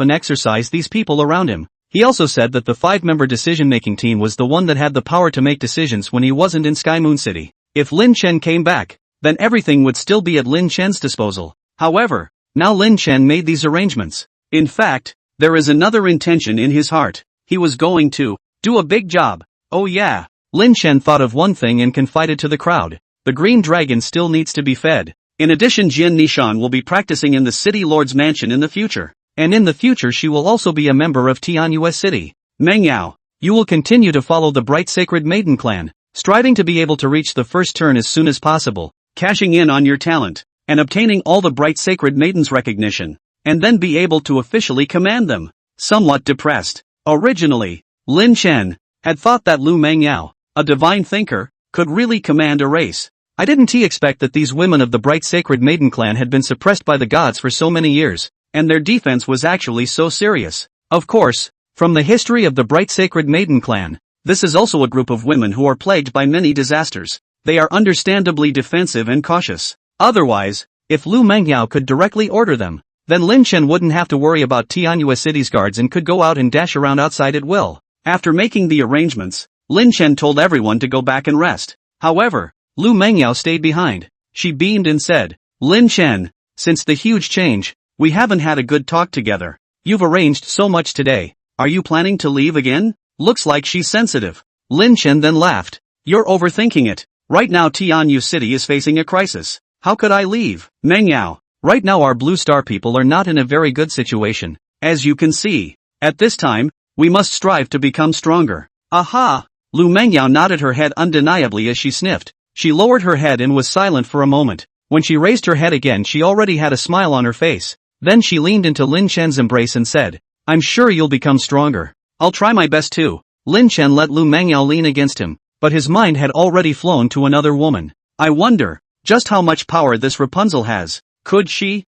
and exercise these people around him. He also said that the 5-member decision-making team was the one that had the power to make decisions when he wasn't in Sky Moon City. If Lin Chen came back, then everything would still be at Lin Chen's disposal. However, now Lin Chen made these arrangements. In fact, there is another intention in his heart. He was going to do a big job. Oh yeah. Lin Chen thought of one thing and confided to the crowd. The green dragon still needs to be fed. In addition, Jian Nishan will be practicing in the City Lord's mansion in the future. And in the future she will also be a member of Tianyue City. Meng Yao, you will continue to follow the Bright Sacred Maiden clan, striving to be able to reach the first turn as soon as possible, cashing in on your talent, and obtaining all the Bright Sacred Maidens' recognition, and then be able to officially command them. Somewhat depressed. Originally, Lin Chen had thought that Lu Mengyao, a divine thinker, could really command a race. I didn't expect that these women of the Bright Sacred Maiden clan had been suppressed by the gods for so many years, and their defense was actually so serious. Of course, from the history of the Bright Sacred Maiden clan, this is also a group of women who are plagued by many disasters. They are understandably defensive and cautious. Otherwise, if Lu Mengyao could directly order them, then Lin Chen wouldn't have to worry about Tianyue City's guards and could go out and dash around outside at will. After making the arrangements, Lin Chen told everyone to go back and rest. However, Lu Mengyao stayed behind. She beamed and said, "Lin Chen, since the huge change, we haven't had a good talk together. You've arranged so much today. Are you planning to leave again?" Looks like she's sensitive. Lin Chen then laughed. "You're overthinking it. Right now Tianyu City is facing a crisis. How could I leave?" Mengyao, right now our Blue Star people are not in a very good situation. As you can see, at this time, we must strive to become stronger. Aha! Lu Mengyao nodded her head undeniably as she sniffed. She lowered her head and was silent for a moment. When she raised her head again she already had a smile on her face. Then she leaned into Lin Chen's embrace and said, "I'm sure you'll become stronger. I'll try my best too." Lin Chen let Lu Mengyao lean against him, but his mind had already flown to another woman. I wonder just how much power this Rapunzel has. Could she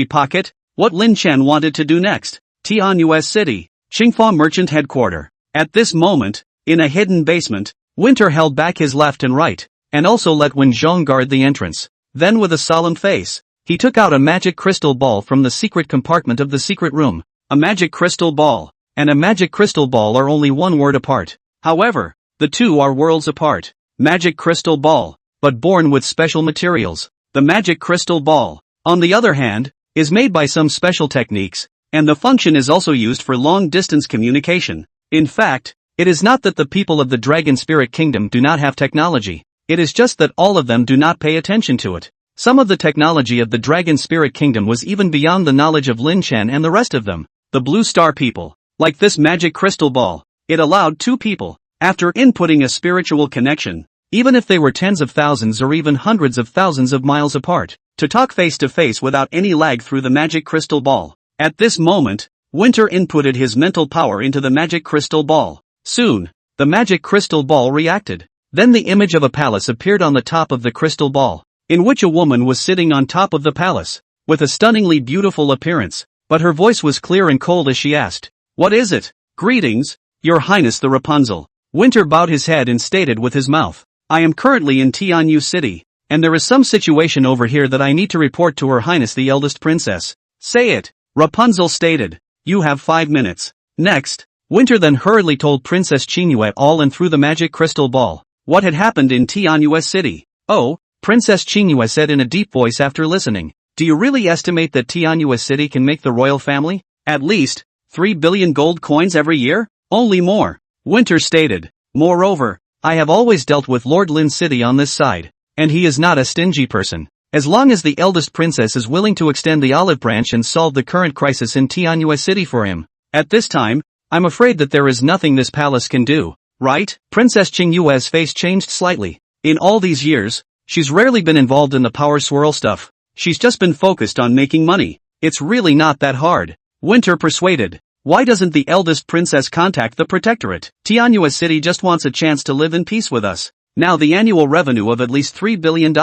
pocket? What Lin Chen wanted to do next? Tianyue City, Xingfa Merchant Headquarter. At this moment, in a hidden basement, Winter held back his left and right, and also let Wen Zhong guard the entrance. Then with a solemn face, he took out a magic crystal ball from the secret compartment of the secret room. A magic crystal ball, and a magic crystal ball are only one word apart. However, the two are worlds apart. Magic crystal ball, but born with special materials. The magic crystal ball, on the other hand, is made by some special techniques, and the function is also used for long-distance communication. In fact, it is not that the people of the Dragon Spirit Kingdom do not have technology, it is just that all of them do not pay attention to it. Some of the technology of the Dragon Spirit Kingdom was even beyond the knowledge of Lin Chen and the rest of them, the Blue Star people. Like this magic crystal ball, it allowed two people, after inputting a spiritual connection, even if they were tens of thousands or even hundreds of thousands of miles apart, to talk face to face without any lag through the magic crystal ball. At this moment, Winter inputted his mental power into the magic crystal ball. Soon, the magic crystal ball reacted. Then the image of a palace appeared on the top of the crystal ball, in which a woman was sitting on top of the palace, with a stunningly beautiful appearance, but her voice was clear and cold as she asked, "What is it?" "Greetings, Your Highness the Rapunzel." Winter bowed his head and stated with his mouth, "I am currently in Tianyu City, and there is some situation over here that I need to report to Her Highness the eldest princess." "Say it," Rapunzel stated. "You have 5 minutes. Next, Winter then hurriedly told Princess Qingyue all and through the magic crystal ball what had happened in Tianyu City. "Oh," Princess Qingyue said in a deep voice after listening, "do you really estimate that Tianyu City can make the royal family at least 3 billion gold coins every year? Only more," Winter stated. "Moreover, I have always dealt with Lord Lin City on this side, and he is not a stingy person. As long as the eldest princess is willing to extend the olive branch and solve the current crisis in Tianyu City for him, at this time, I'm afraid that there is nothing this palace can do, right?" Princess Qingyue's face changed slightly. In all these years, she's rarely been involved in the power swirl stuff. She's just been focused on making money. "It's really not that hard," Winter persuaded. "Why doesn't the eldest princess contact the protectorate? Tianyu City just wants a chance to live in peace with us. Now the annual revenue of at least $3 billion,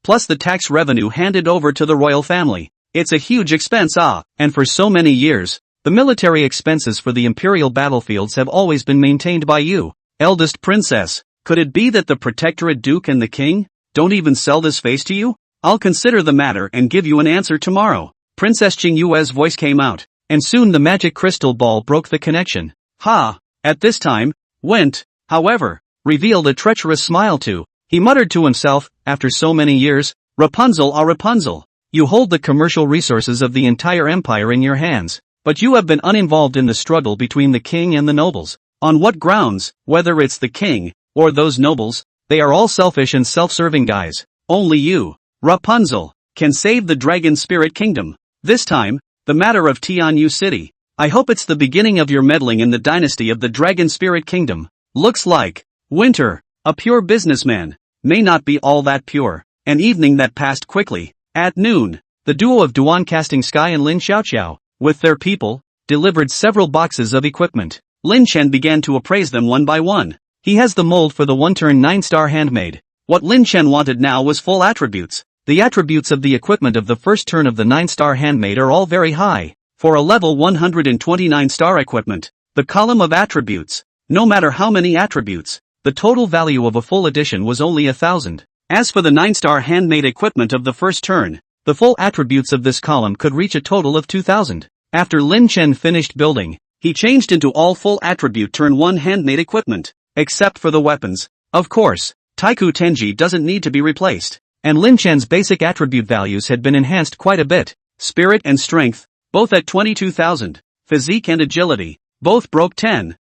plus the tax revenue handed over to the royal family. It's a huge expense, and for so many years, the military expenses for the imperial battlefields have always been maintained by you, eldest princess. Could it be that the protectorate duke and the king don't even sell this face to you? I'll consider the matter and give you an answer tomorrow." Princess Qingyue's voice came out, and soon the magic crystal ball broke the connection. "Ha!" At this time, Went, however, revealed a treacherous smile too. He muttered to himself, "After so many years, Rapunzel, Rapunzel, you hold the commercial resources of the entire empire in your hands, but you have been uninvolved in the struggle between the king and the nobles. On what grounds? Whether it's the king, or those nobles, they are all selfish and self-serving guys. Only you, Rapunzel, can save the Dragon Spirit Kingdom. This time, the matter of Tianyu City. I hope it's the beginning of your meddling in the dynasty of the Dragon Spirit Kingdom. Looks like Winter, a pure businessman, may not be all that pure." An evening that passed quickly. At noon, the duo of Duan Casting Sky and Lin Xiaoqiao, with their people, delivered several boxes of equipment. Lin Chen began to appraise them one by one. He has the mold for the one-turn 9-star handmade. What Lin Chen wanted now was full attributes. The attributes of the equipment of the first turn of the 9-star handmade are all very high. For a level 129-star equipment, the column of attributes, no matter how many attributes, the total value of a full edition was only 1,000. As for the 9-star handmade equipment of the first turn, the full attributes of this column could reach a total of 2,000. After Lin Chen finished building, he changed into all full attribute turn 1 handmade equipment, except for the weapons. Of course, Taiku Tenji doesn't need to be replaced, and Lin Chen's basic attribute values had been enhanced quite a bit. Spirit and strength, both at 22,000. Physique and agility, both broke 10,000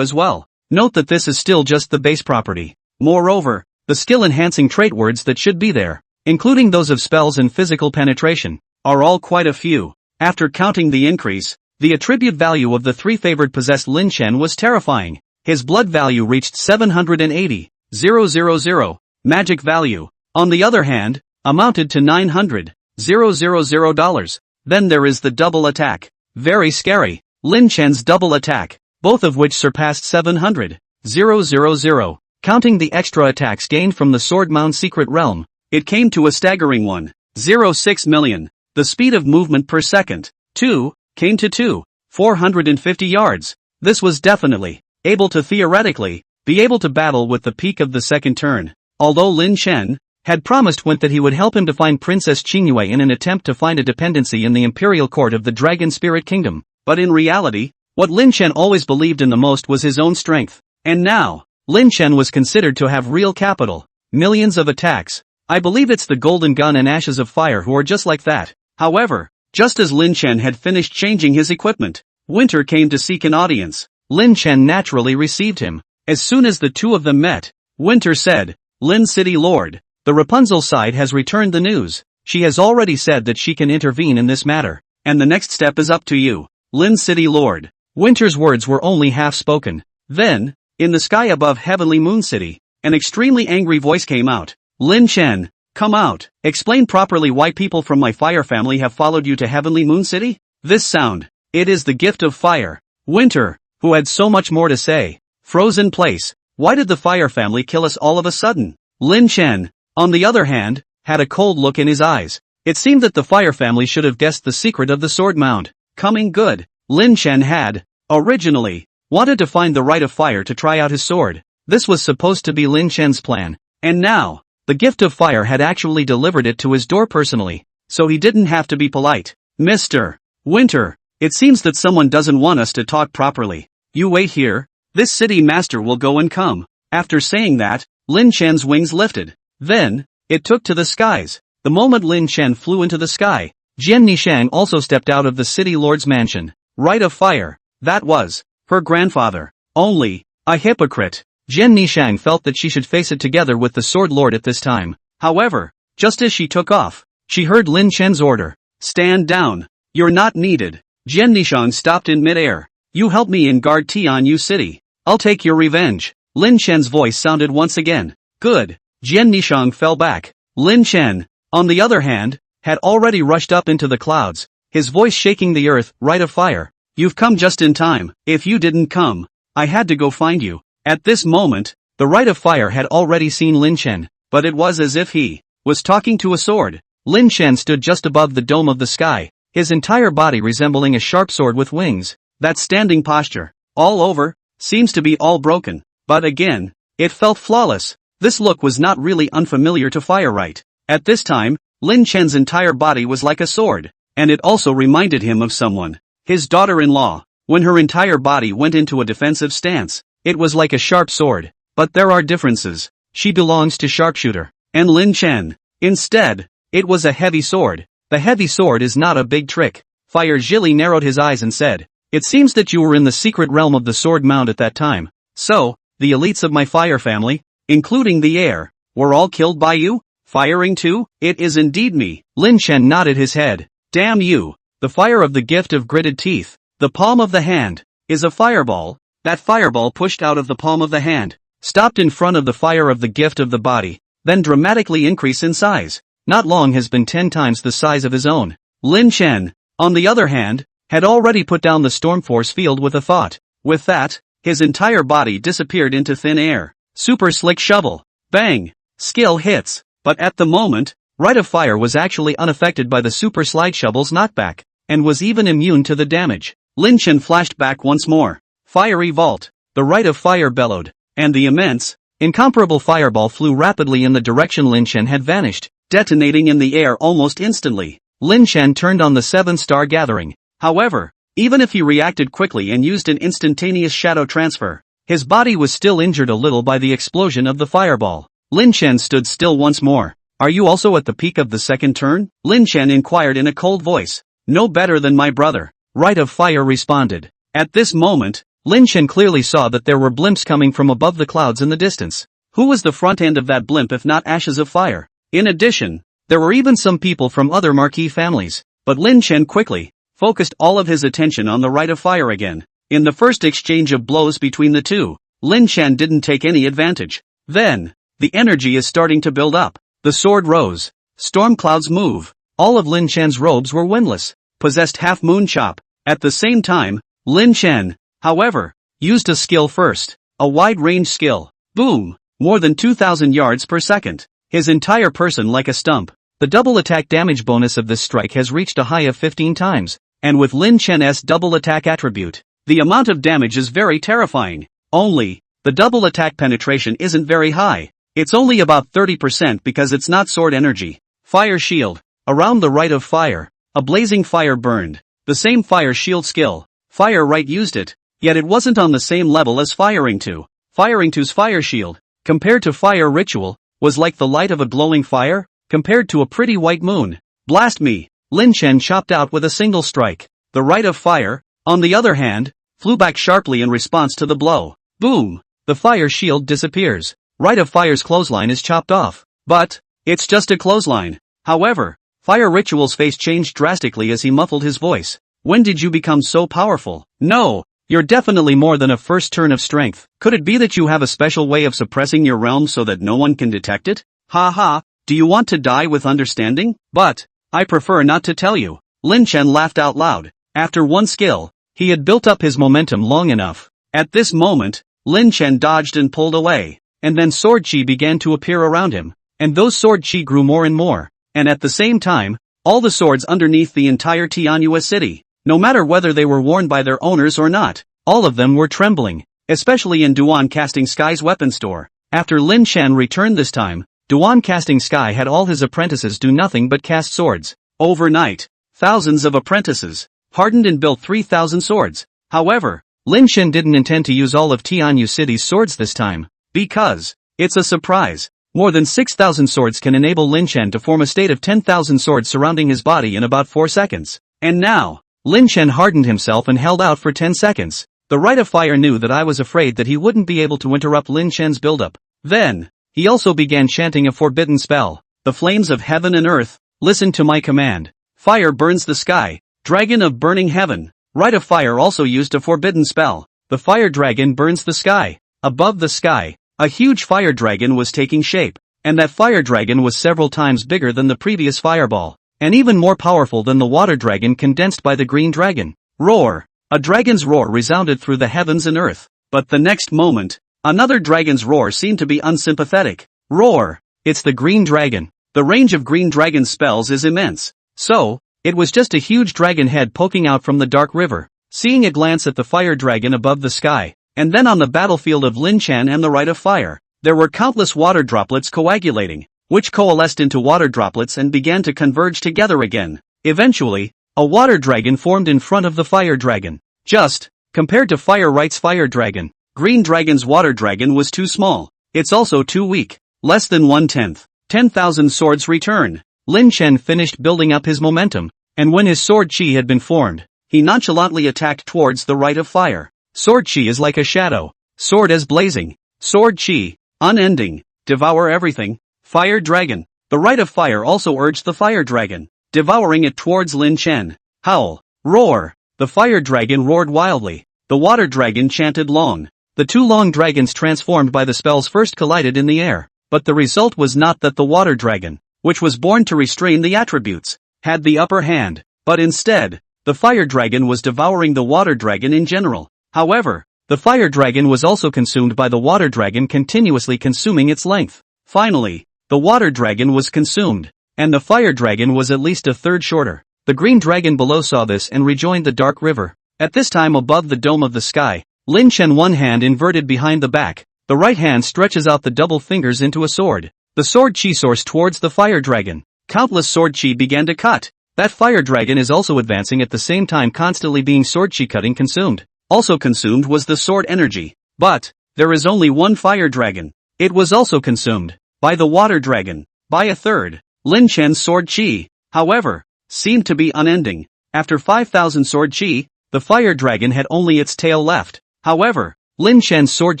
as well. Note that this is still just the base property. Moreover, the skill-enhancing trait words that should be there, including those of spells and physical penetration, are all quite a few. After counting the increase, the attribute value of the 3 favored possessed Lin Chen was terrifying. His blood value reached 780,000. Magic value, on the other hand, amounted to $900,000. Then there is the double attack. Very scary. Lin Chen's double attack, both of which surpassed 700,000. Counting the extra attacks gained from the Sword Mound Secret Realm, it came to a staggering 1.06 million. The speed of movement per second, came to 450 yards. This was definitely able to theoretically be able to battle with the peak of the second turn. Although Lin Chen had promised Went that he would help him to find Princess Qingyue in an attempt to find a dependency in the imperial court of the Dragon Spirit Kingdom, but in reality, what Lin Chen always believed in the most was his own strength. And now, Lin Chen was considered to have real capital, millions of attacks, I believe it's the Golden Gun and Ashes of Fire who are just like that. However, just as Lin Chen had finished changing his equipment, Winter came to seek an audience. Lin Chen naturally received him. As soon as the two of them met, Winter said, Lin City Lord, the Rapunzel side has returned the news. She has already said that she can intervene in this matter, and the next step is up to you, Lin City Lord. Winter's words were only half spoken. Then, in the sky above Heavenly Moon City, an extremely angry voice came out. Lin Chen, come out, explain properly why people from my fire family have followed you to Heavenly Moon City? This sound, it is the gift of fire. Winter, who had so much more to say, froze in place. Why did the fire family kill us all of a sudden? Lin Chen, on the other hand, had a cold look in his eyes. It seemed that the fire family should have guessed the secret of the sword mount. Coming good. Lin Chen had, originally, wanted to find the Rite of Fire to try out his sword. This was supposed to be Lin Chen's plan. And now, the gift of fire had actually delivered it to his door personally, so he didn't have to be polite. Mr. Winter, it seems that someone doesn't want us to talk properly. You wait here, this city master will go and come. After saying that, Lin Chen's wings lifted. Then, it took to the skies. The moment Lin Chen flew into the sky, Jian Nishang also stepped out of the city lord's mansion. Rite of Fire, that was her grandfather. Only, a hypocrite. Jian Nishang felt that she should face it together with the sword lord at this time. However, just as she took off, she heard Lin Chen's order. Stand down. You're not needed. Jian Nishang stopped in midair. You help me in guard Tianyu City. I'll take your revenge. Lin Chen's voice sounded once again. Good. Jian Nishang fell back. Lin Chen, on the other hand, had already rushed up into the clouds, his voice shaking the earth. Rite of Fire. You've come just in time. If you didn't come, I had to go find you. At this moment, the Rite of Fire had already seen Lin Chen, but it was as if he was talking to a sword. Lin Chen stood just above the dome of the sky, his entire body resembling a sharp sword with wings. That standing posture, all over, seems to be all broken, but again, it felt flawless. This look was not really unfamiliar to Fire, right? At this time, Lin Chen's entire body was like a sword, and it also reminded him of someone, his daughter-in-law. When her entire body went into a defensive stance, it was like a sharp sword, but there are differences. She belongs to sharpshooter, and Lin Chen, instead, it was a heavy sword. The heavy sword is not a big trick. Fire Zhili narrowed his eyes and said, it seems that you were in the secret realm of the sword mount at that time. So, the elites of my fire family, including the heir, were all killed by you? Firing too? It is indeed me. Lin Chen nodded his head. Damn you. The fire of the gift of gritted teeth, the palm of the hand, is a fireball. That fireball pushed out of the palm of the hand, stopped in front of the fire of the gift of the body, then dramatically increased in size. Not long has been 10 times the size of his own. Lin Chen, on the other hand, had already put down the storm force field with a thought. With that, his entire body disappeared into thin air. Super slick shovel. Bang! Skill hits. But at the moment, Rite of Fire was actually unaffected by the super slide shovel's knockback, and was even immune to the damage. Lin Chen flashed back once more. Fiery vault. The Rite of Fire bellowed, and the immense, incomparable fireball flew rapidly in the direction Lin Chen had vanished, detonating in the air almost instantly. Lin Chen turned on the 7-star gathering. However, even if he reacted quickly and used an instantaneous shadow transfer, his body was still injured a little by the explosion of the fireball. Lin Chen stood still once more. Are you also at the peak of the second turn? Lin Chen inquired in a cold voice. No better than my brother. Rite of Fire responded. At this moment, Lin Chen clearly saw that there were blimps coming from above the clouds in the distance. Who was the front end of that blimp if not Ashes of Fire? In addition, there were even some people from other marquee families, but Lin Chen quickly focused all of his attention on the Rite of Fire again. In the first exchange of blows between the two, Lin Chen didn't take any advantage. Then, the energy is starting to build up. The sword rose. Storm clouds move. All of Lin Chen's robes were windless, possessed half-moon chop. At the same time, Lin Chen, however, used a skill first. A wide-range skill. Boom! More than 2,000 yards per second. His entire person like a stump. The double attack damage bonus of this strike has reached a high of 15 times. And with Lin Chen's double attack attribute, the amount of damage is very terrifying. Only, the double attack penetration isn't very high. It's only about 30% because it's not sword energy. Fire shield. Around the Rite of Fire, a blazing fire burned. The same fire shield skill. Fire Right used it, yet it wasn't on the same level as Firing 2. Firing 2's fire shield, compared to Fire Ritual, was like the light of a glowing fire, compared to a pretty white moon. Blast me! Lin Chen chopped out with a single strike. The rite of fire, on the other hand, flew back sharply in response to the blow. Boom! The fire shield disappears. Rite of fire's clothesline is chopped off. But, it's just a clothesline. However, Fire Ritual's face changed drastically as he muffled his voice. When did you become so powerful? No, you're definitely more than a first turn of strength. Could it be that you have a special way of suppressing your realm so that no one can detect it? Ha ha, do you want to die with understanding? But, I prefer not to tell you. Lin Chen laughed out loud. After one skill, he had built up his momentum long enough. At this moment, Lin Chen dodged and pulled away. And then sword chi began to appear around him. And those sword chi grew more and more. And at the same time, all the swords underneath the entire Tianhua city, no matter whether they were worn by their owners or not, all of them were trembling, especially in Duan Casting Sky's weapon store. After Lin Chen returned this time, Duan Casting Sky had all his apprentices do nothing but cast swords. Overnight, thousands of apprentices hardened and built 3,000 swords. However, Lin Chen didn't intend to use all of Tianhua City's swords this time, because it's a surprise. More than 6,000 swords can enable Lin Chen to form a state of 10,000 swords surrounding his body in about 4 seconds. And now, Lin Chen hardened himself and held out for 10 seconds. The Rite of Fire knew that I was afraid that he wouldn't be able to interrupt Lin Chen's buildup. Then, he also began chanting a forbidden spell. The flames of heaven and earth, listen to my command. Fire burns the sky. Dragon of burning heaven. Rite of Fire also used a forbidden spell. The fire dragon burns the sky. Above the sky, a huge fire dragon was taking shape, and that fire dragon was several times bigger than the previous fireball, and even more powerful than the water dragon condensed by the green dragon. Roar! A dragon's roar resounded through the heavens and earth, but the next moment, another dragon's roar seemed to be unsympathetic. Roar! It's the green dragon. The range of green dragon's spells is immense. So, it was just a huge dragon head poking out from the dark river. Seeing a glance at the fire dragon above the sky, and then on the battlefield of Lin Chen and the Rite of Fire, there were countless water droplets coagulating, which coalesced into water droplets and began to converge together again. Eventually, a water dragon formed in front of the fire dragon. Just, compared to Fire Rite's fire dragon, Green Dragon's water dragon was too small. It's also too weak. Less than 1/10. 10,000 swords return. Lin Chen finished building up his momentum, and when his sword chi had been formed, he nonchalantly attacked towards the Rite of Fire. Sword chi is like a shadow. Sword as blazing. Sword chi, unending, devour everything. Fire dragon. The Rite of Fire also urged the fire dragon, devouring it towards Lin Chen. Howl. Roar. The fire dragon roared wildly. The water dragon chanted long. The two long dragons transformed by the spells first collided in the air, but the result was not that the water dragon, which was born to restrain the attributes, had the upper hand, but instead, the fire dragon was devouring the water dragon in general. However, the fire dragon was also consumed by the water dragon continuously consuming its length. Finally, the water dragon was consumed, and the fire dragon was at least a third shorter. The green dragon below saw this and rejoined the dark river. At this time above the dome of the sky, Lin Chen one hand inverted behind the back, the right hand stretches out the double fingers into a sword. The sword chi sourced towards the fire dragon. Countless sword chi began to cut. That fire dragon is also advancing at the same time constantly being sword chi cutting consumed. Also consumed was the sword energy. But, there is only one fire dragon. It was also consumed by the water dragon, by a third. Lin Chen's sword chi, however, seemed to be unending. After 5,000 sword chi, the fire dragon had only its tail left. However, Lin Chen's sword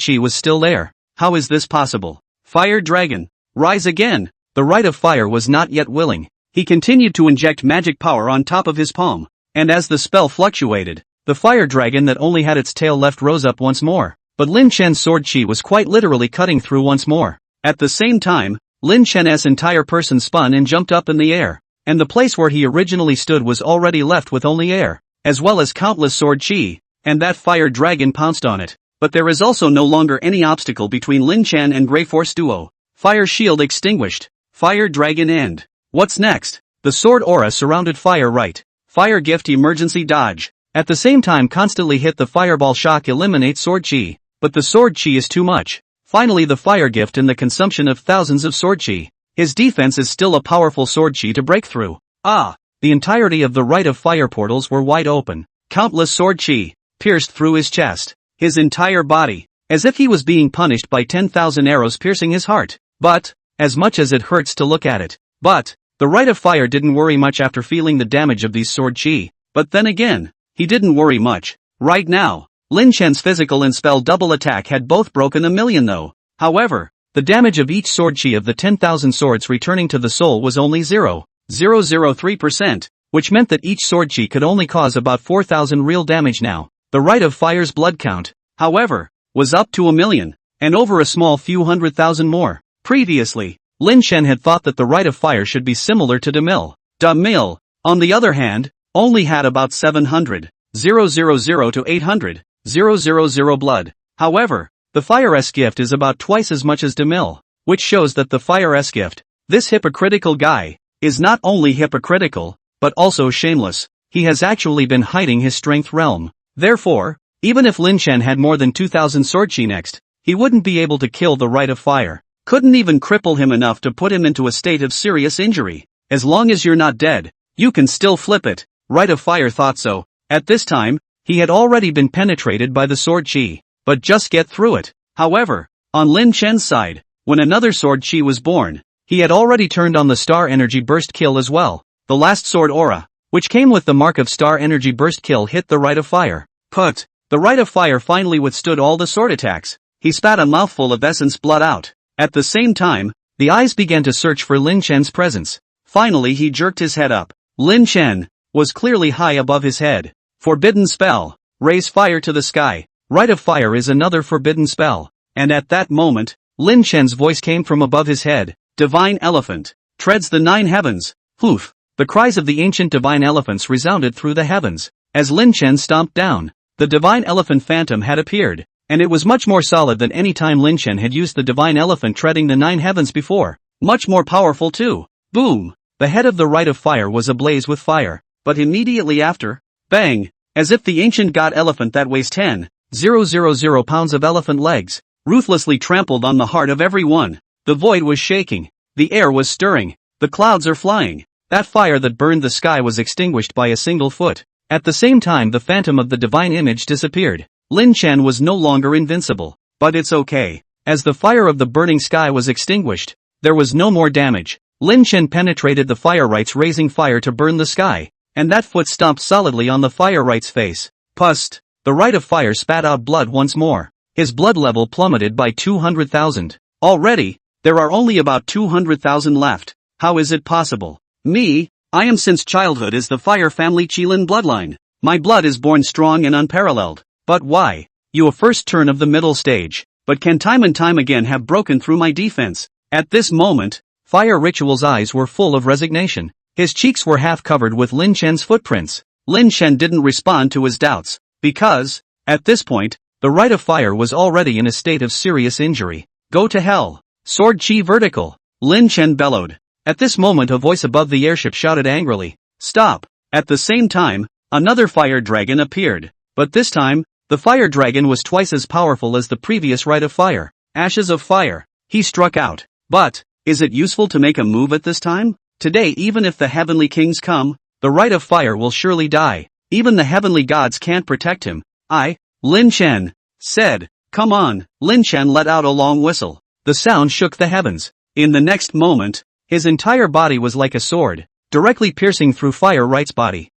chi was still there. How is this possible? Fire dragon, rise again. The Rite of Fire was not yet willing. He continued to inject magic power on top of his palm, and as the spell fluctuated, the fire dragon that only had its tail left rose up once more, but Lin Chen's sword chi was quite literally cutting through once more. At the same time, Lin Chen's entire person spun and jumped up in the air, and the place where he originally stood was already left with only air, as well as countless sword chi, and that fire dragon pounced on it. But there is also no longer any obstacle between Lin Chen and Grey Force Duo. Fire shield extinguished. Fire dragon end. What's next? The sword aura surrounded Fire Rite. Fire gift emergency dodge. At the same time constantly hit the fireball shock eliminate sword chi, but the sword chi is too much. Finally the fire gift and the consumption of thousands of sword chi. His defense is still a powerful sword chi to break through. The entirety of the Rite of Fire portals were wide open. Countless sword chi pierced through his chest, his entire body, as if he was being punished by 10,000 arrows piercing his heart. But, as much as it hurts to look at it. But, the Rite of Fire didn't worry much after feeling the damage of these sword chi. But then again, he didn't worry much. Right now, Lin Chen's physical and spell double attack had both broken 1,000,000 though. However, the damage of each sword chi of the 10,000 swords returning to the soul was only 0.003%, which meant that each sword chi could only cause about 4,000 real damage now. The Rite of Fire's blood count, however, was up to 1,000,000, and over a small few 100,000 more. Previously, Lin Chen had thought that the Rite of Fire should be similar to Demil. Demil, on the other hand, only had about 700,000 to 800,000 blood. However, the Fire S gift is about twice as much as Demil, which shows that the Fire S gift, this hypocritical guy, is not only hypocritical, but also shameless. He has actually been hiding his strength realm. Therefore, even if Lin Chen had more than 2,000 sword chi next, he wouldn't be able to kill the Rite of Fire. Couldn't even cripple him enough to put him into a state of serious injury. As long as you're not dead, you can still flip it. Rite of Fire thought so. At this time, he had already been penetrated by the sword chi. But just get through it. However, on Lin Chen's side, when another sword chi was born, he had already turned on the Star Energy Burst Kill as well. The last sword aura, which came with the mark of Star Energy Burst Kill, hit the Rite of Fire. But, the Rite of Fire finally withstood all the sword attacks. He spat a mouthful of essence blood out. At the same time, the eyes began to search for Lin Chen's presence. Finally he jerked his head up. Lin Chen was clearly high above his head. Forbidden spell. Raise fire to the sky. Rite of Fire is another forbidden spell. And at that moment, Lin Chen's voice came from above his head. Divine Elephant. Treads the 9 heavens. Hoof. The cries of the ancient divine elephants resounded through the heavens. As Lin Chen stomped down, the divine elephant phantom had appeared. And it was much more solid than any time Lin Chen had used the divine elephant treading the 9 heavens before. Much more powerful too. Boom! The head of the Rite of Fire was ablaze with fire. But immediately after, bang! As if the ancient god elephant that weighs 10,000 pounds of elephant legs, ruthlessly trampled on the heart of everyone. The void was shaking. The air was stirring. The clouds are flying. That fire that burned the sky was extinguished by a single foot. At the same time the phantom of the divine image disappeared. Lin Chen was no longer invincible. But it's okay. As the fire of the burning sky was extinguished, there was no more damage. Lin Chen penetrated the fire rites, raising fire to burn the sky. And that foot stomped solidly on the fire right's face. Pust! The Rite of Fire spat out blood once more. His blood level plummeted by 200,000. Already, there are only about 200,000 left. How is it possible? Me, I am since childhood is the Fire family Qilin bloodline. My blood is born strong and unparalleled. But why? You a first turn of the middle stage, but can time and time again have broken through my defense. At this moment, Fire Ritual's eyes were full of resignation. His cheeks were half covered with Lin Chen's footprints. Lin Chen didn't respond to his doubts. Because, at this point, the Rite of Fire was already in a state of serious injury. Go to hell! Sword Chi vertical! Lin Chen bellowed. At this moment a voice above the airship shouted angrily. Stop! At the same time, another fire dragon appeared. But this time, the fire dragon was twice as powerful as the previous Rite of Fire. Ashes of Fire. He struck out. But, is it useful to make a move at this time? Today even if the heavenly kings come, the Rite of Fire will surely die. Even the heavenly gods can't protect him. Lin Chen, said. Come on. Lin Chen let out a long whistle. The sound shook the heavens. In the next moment, his entire body was like a sword, directly piercing through Fire Right's body.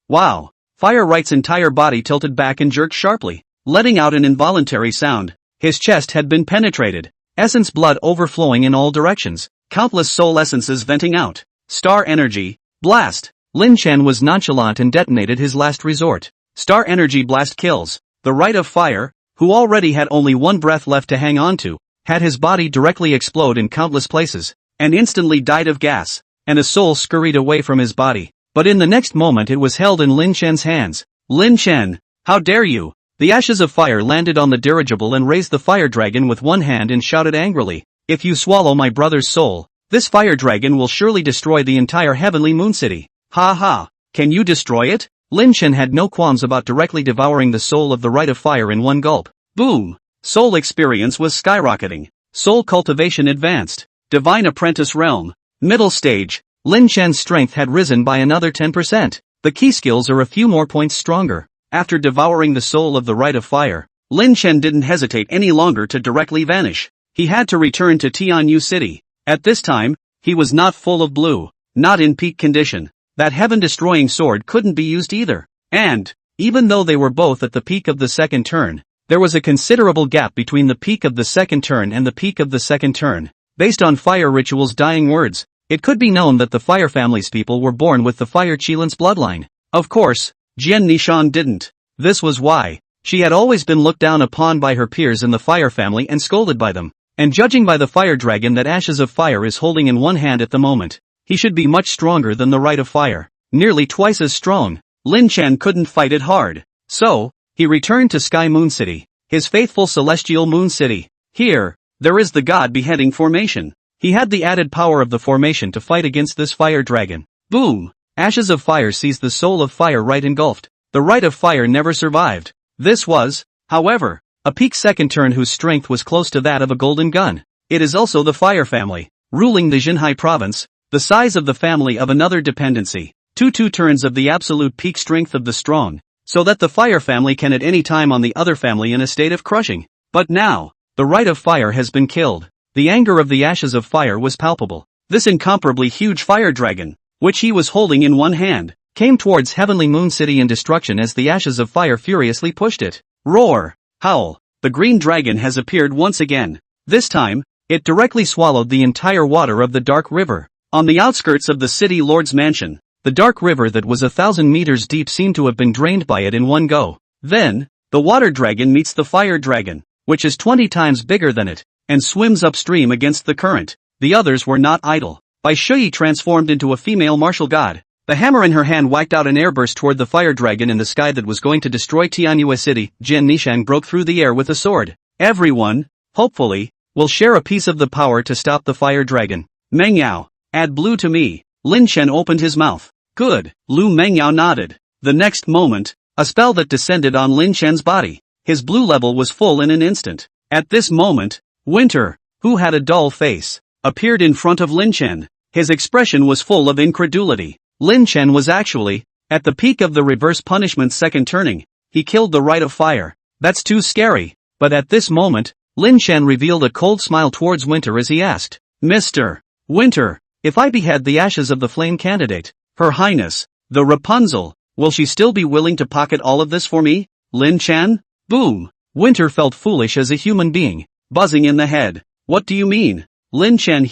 Wow. Fire Right's entire body tilted back and jerked sharply, letting out an involuntary sound. His chest had been penetrated. Essence blood overflowing in all directions. Countless soul essences venting out. Star energy. Blast. Lin Chen was nonchalant and detonated his last resort. Star energy blast kills. The Rite of Fire, who already had only one breath left to hang on to, had his body directly explode in countless places, and instantly died of gas, and a soul scurried away from his body. But in the next moment it was held in Lin Chen's hands. Lin Chen, how dare you! The ashes of fire landed on the dirigible and raised the fire dragon with one hand and shouted angrily. If you swallow my brother's soul, this fire dragon will surely destroy the entire heavenly moon city. Ha ha, can you destroy it? Lin Chen had no qualms about directly devouring the soul of the Rite of Fire in one gulp. Boom! Soul experience was skyrocketing. Soul cultivation advanced. Divine Apprentice Realm. Middle stage. Lin Chen's strength had risen by another 10%. The key skills are a few more points stronger. After devouring the soul of the Rite of Fire, Lin Chen didn't hesitate any longer to directly vanish. He had to return to Tianyu City. At this time, he was not full of blue, not in peak condition. That heaven-destroying sword couldn't be used either. And, even though they were both at the peak of the second turn, there was a considerable gap between the peak of the second turn and the peak of the second turn. Based on Fire Ritual's dying words, it could be known that the Fire family's people were born with the Fire Chilan's bloodline. Of course, Jian Nishan didn't. This was why. She had always been looked down upon by her peers in the Fire family and scolded by them. And judging by the Fire Dragon that Ashes of Fire is holding in one hand at the moment, he should be much stronger than the Rite of Fire. Nearly twice as strong. Lin Chen couldn't fight it hard. So, he returned to Sky Moon City, his faithful celestial Moon City. Here, there is the God Beheading formation. He had the added power of the formation to fight against this Fire Dragon. Boom! Ashes of Fire sees the soul of Fire right engulfed. The Rite of Fire never survived. This was, however, a peak second turn whose strength was close to that of a golden gun. It is also the Fire family, ruling the Xinhai province, the size of the family of another dependency. Two turns of the absolute peak strength of the strong, so that the Fire family can at any time on the other family in a state of crushing. But now, the Rite of Fire has been killed. The anger of the Ashes of Fire was palpable. This incomparably huge Fire Dragon, which he was holding in one hand, came towards Heavenly Moon City in destruction as the Ashes of Fire furiously pushed it. Roar! Howl! The Green Dragon has appeared once again. This time, it directly swallowed the entire water of the Dark River. On the outskirts of the City Lord's mansion, the Dark River that was 1,000 meters deep seemed to have been drained by it in one go. Then, the Water Dragon meets the Fire Dragon, which is 20 times bigger than it, and swims upstream against the current. The others were not idle. Bai Shui transformed into a female martial god. The hammer in her hand whacked out an airburst toward the Fire Dragon in the sky that was going to destroy Tianyue City. Jian Nishan broke through the air with a sword. Everyone, hopefully, will share a piece of the power to stop the Fire Dragon. Mengyao, add blue to me. Lin Chen opened his mouth. Good. Lu Mengyao nodded. The next moment, a spell that descended on Lin Chen's body. His blue level was full in an instant. At this moment, Winter, who had a dull face, appeared in front of Lin Chen. His expression was full of incredulity. Lin Chen was actually, at the peak of the reverse punishment's second turning. He killed the Rite of Fire. That's too scary. But at this moment, Lin Chen revealed a cold smile towards Winter as he asked, Mr. Winter, if I behead the Ashes of the Flame candidate, Her Highness, the Rapunzel, will she still be willing to pocket all of this for me? Lin Chen? Boom! Winter felt foolish as a human being, buzzing in the head. What do you mean? Lin Chen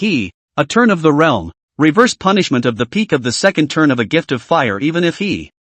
a turn of the realm, reverse punishment of the peak of the second turn of a gift of fire even if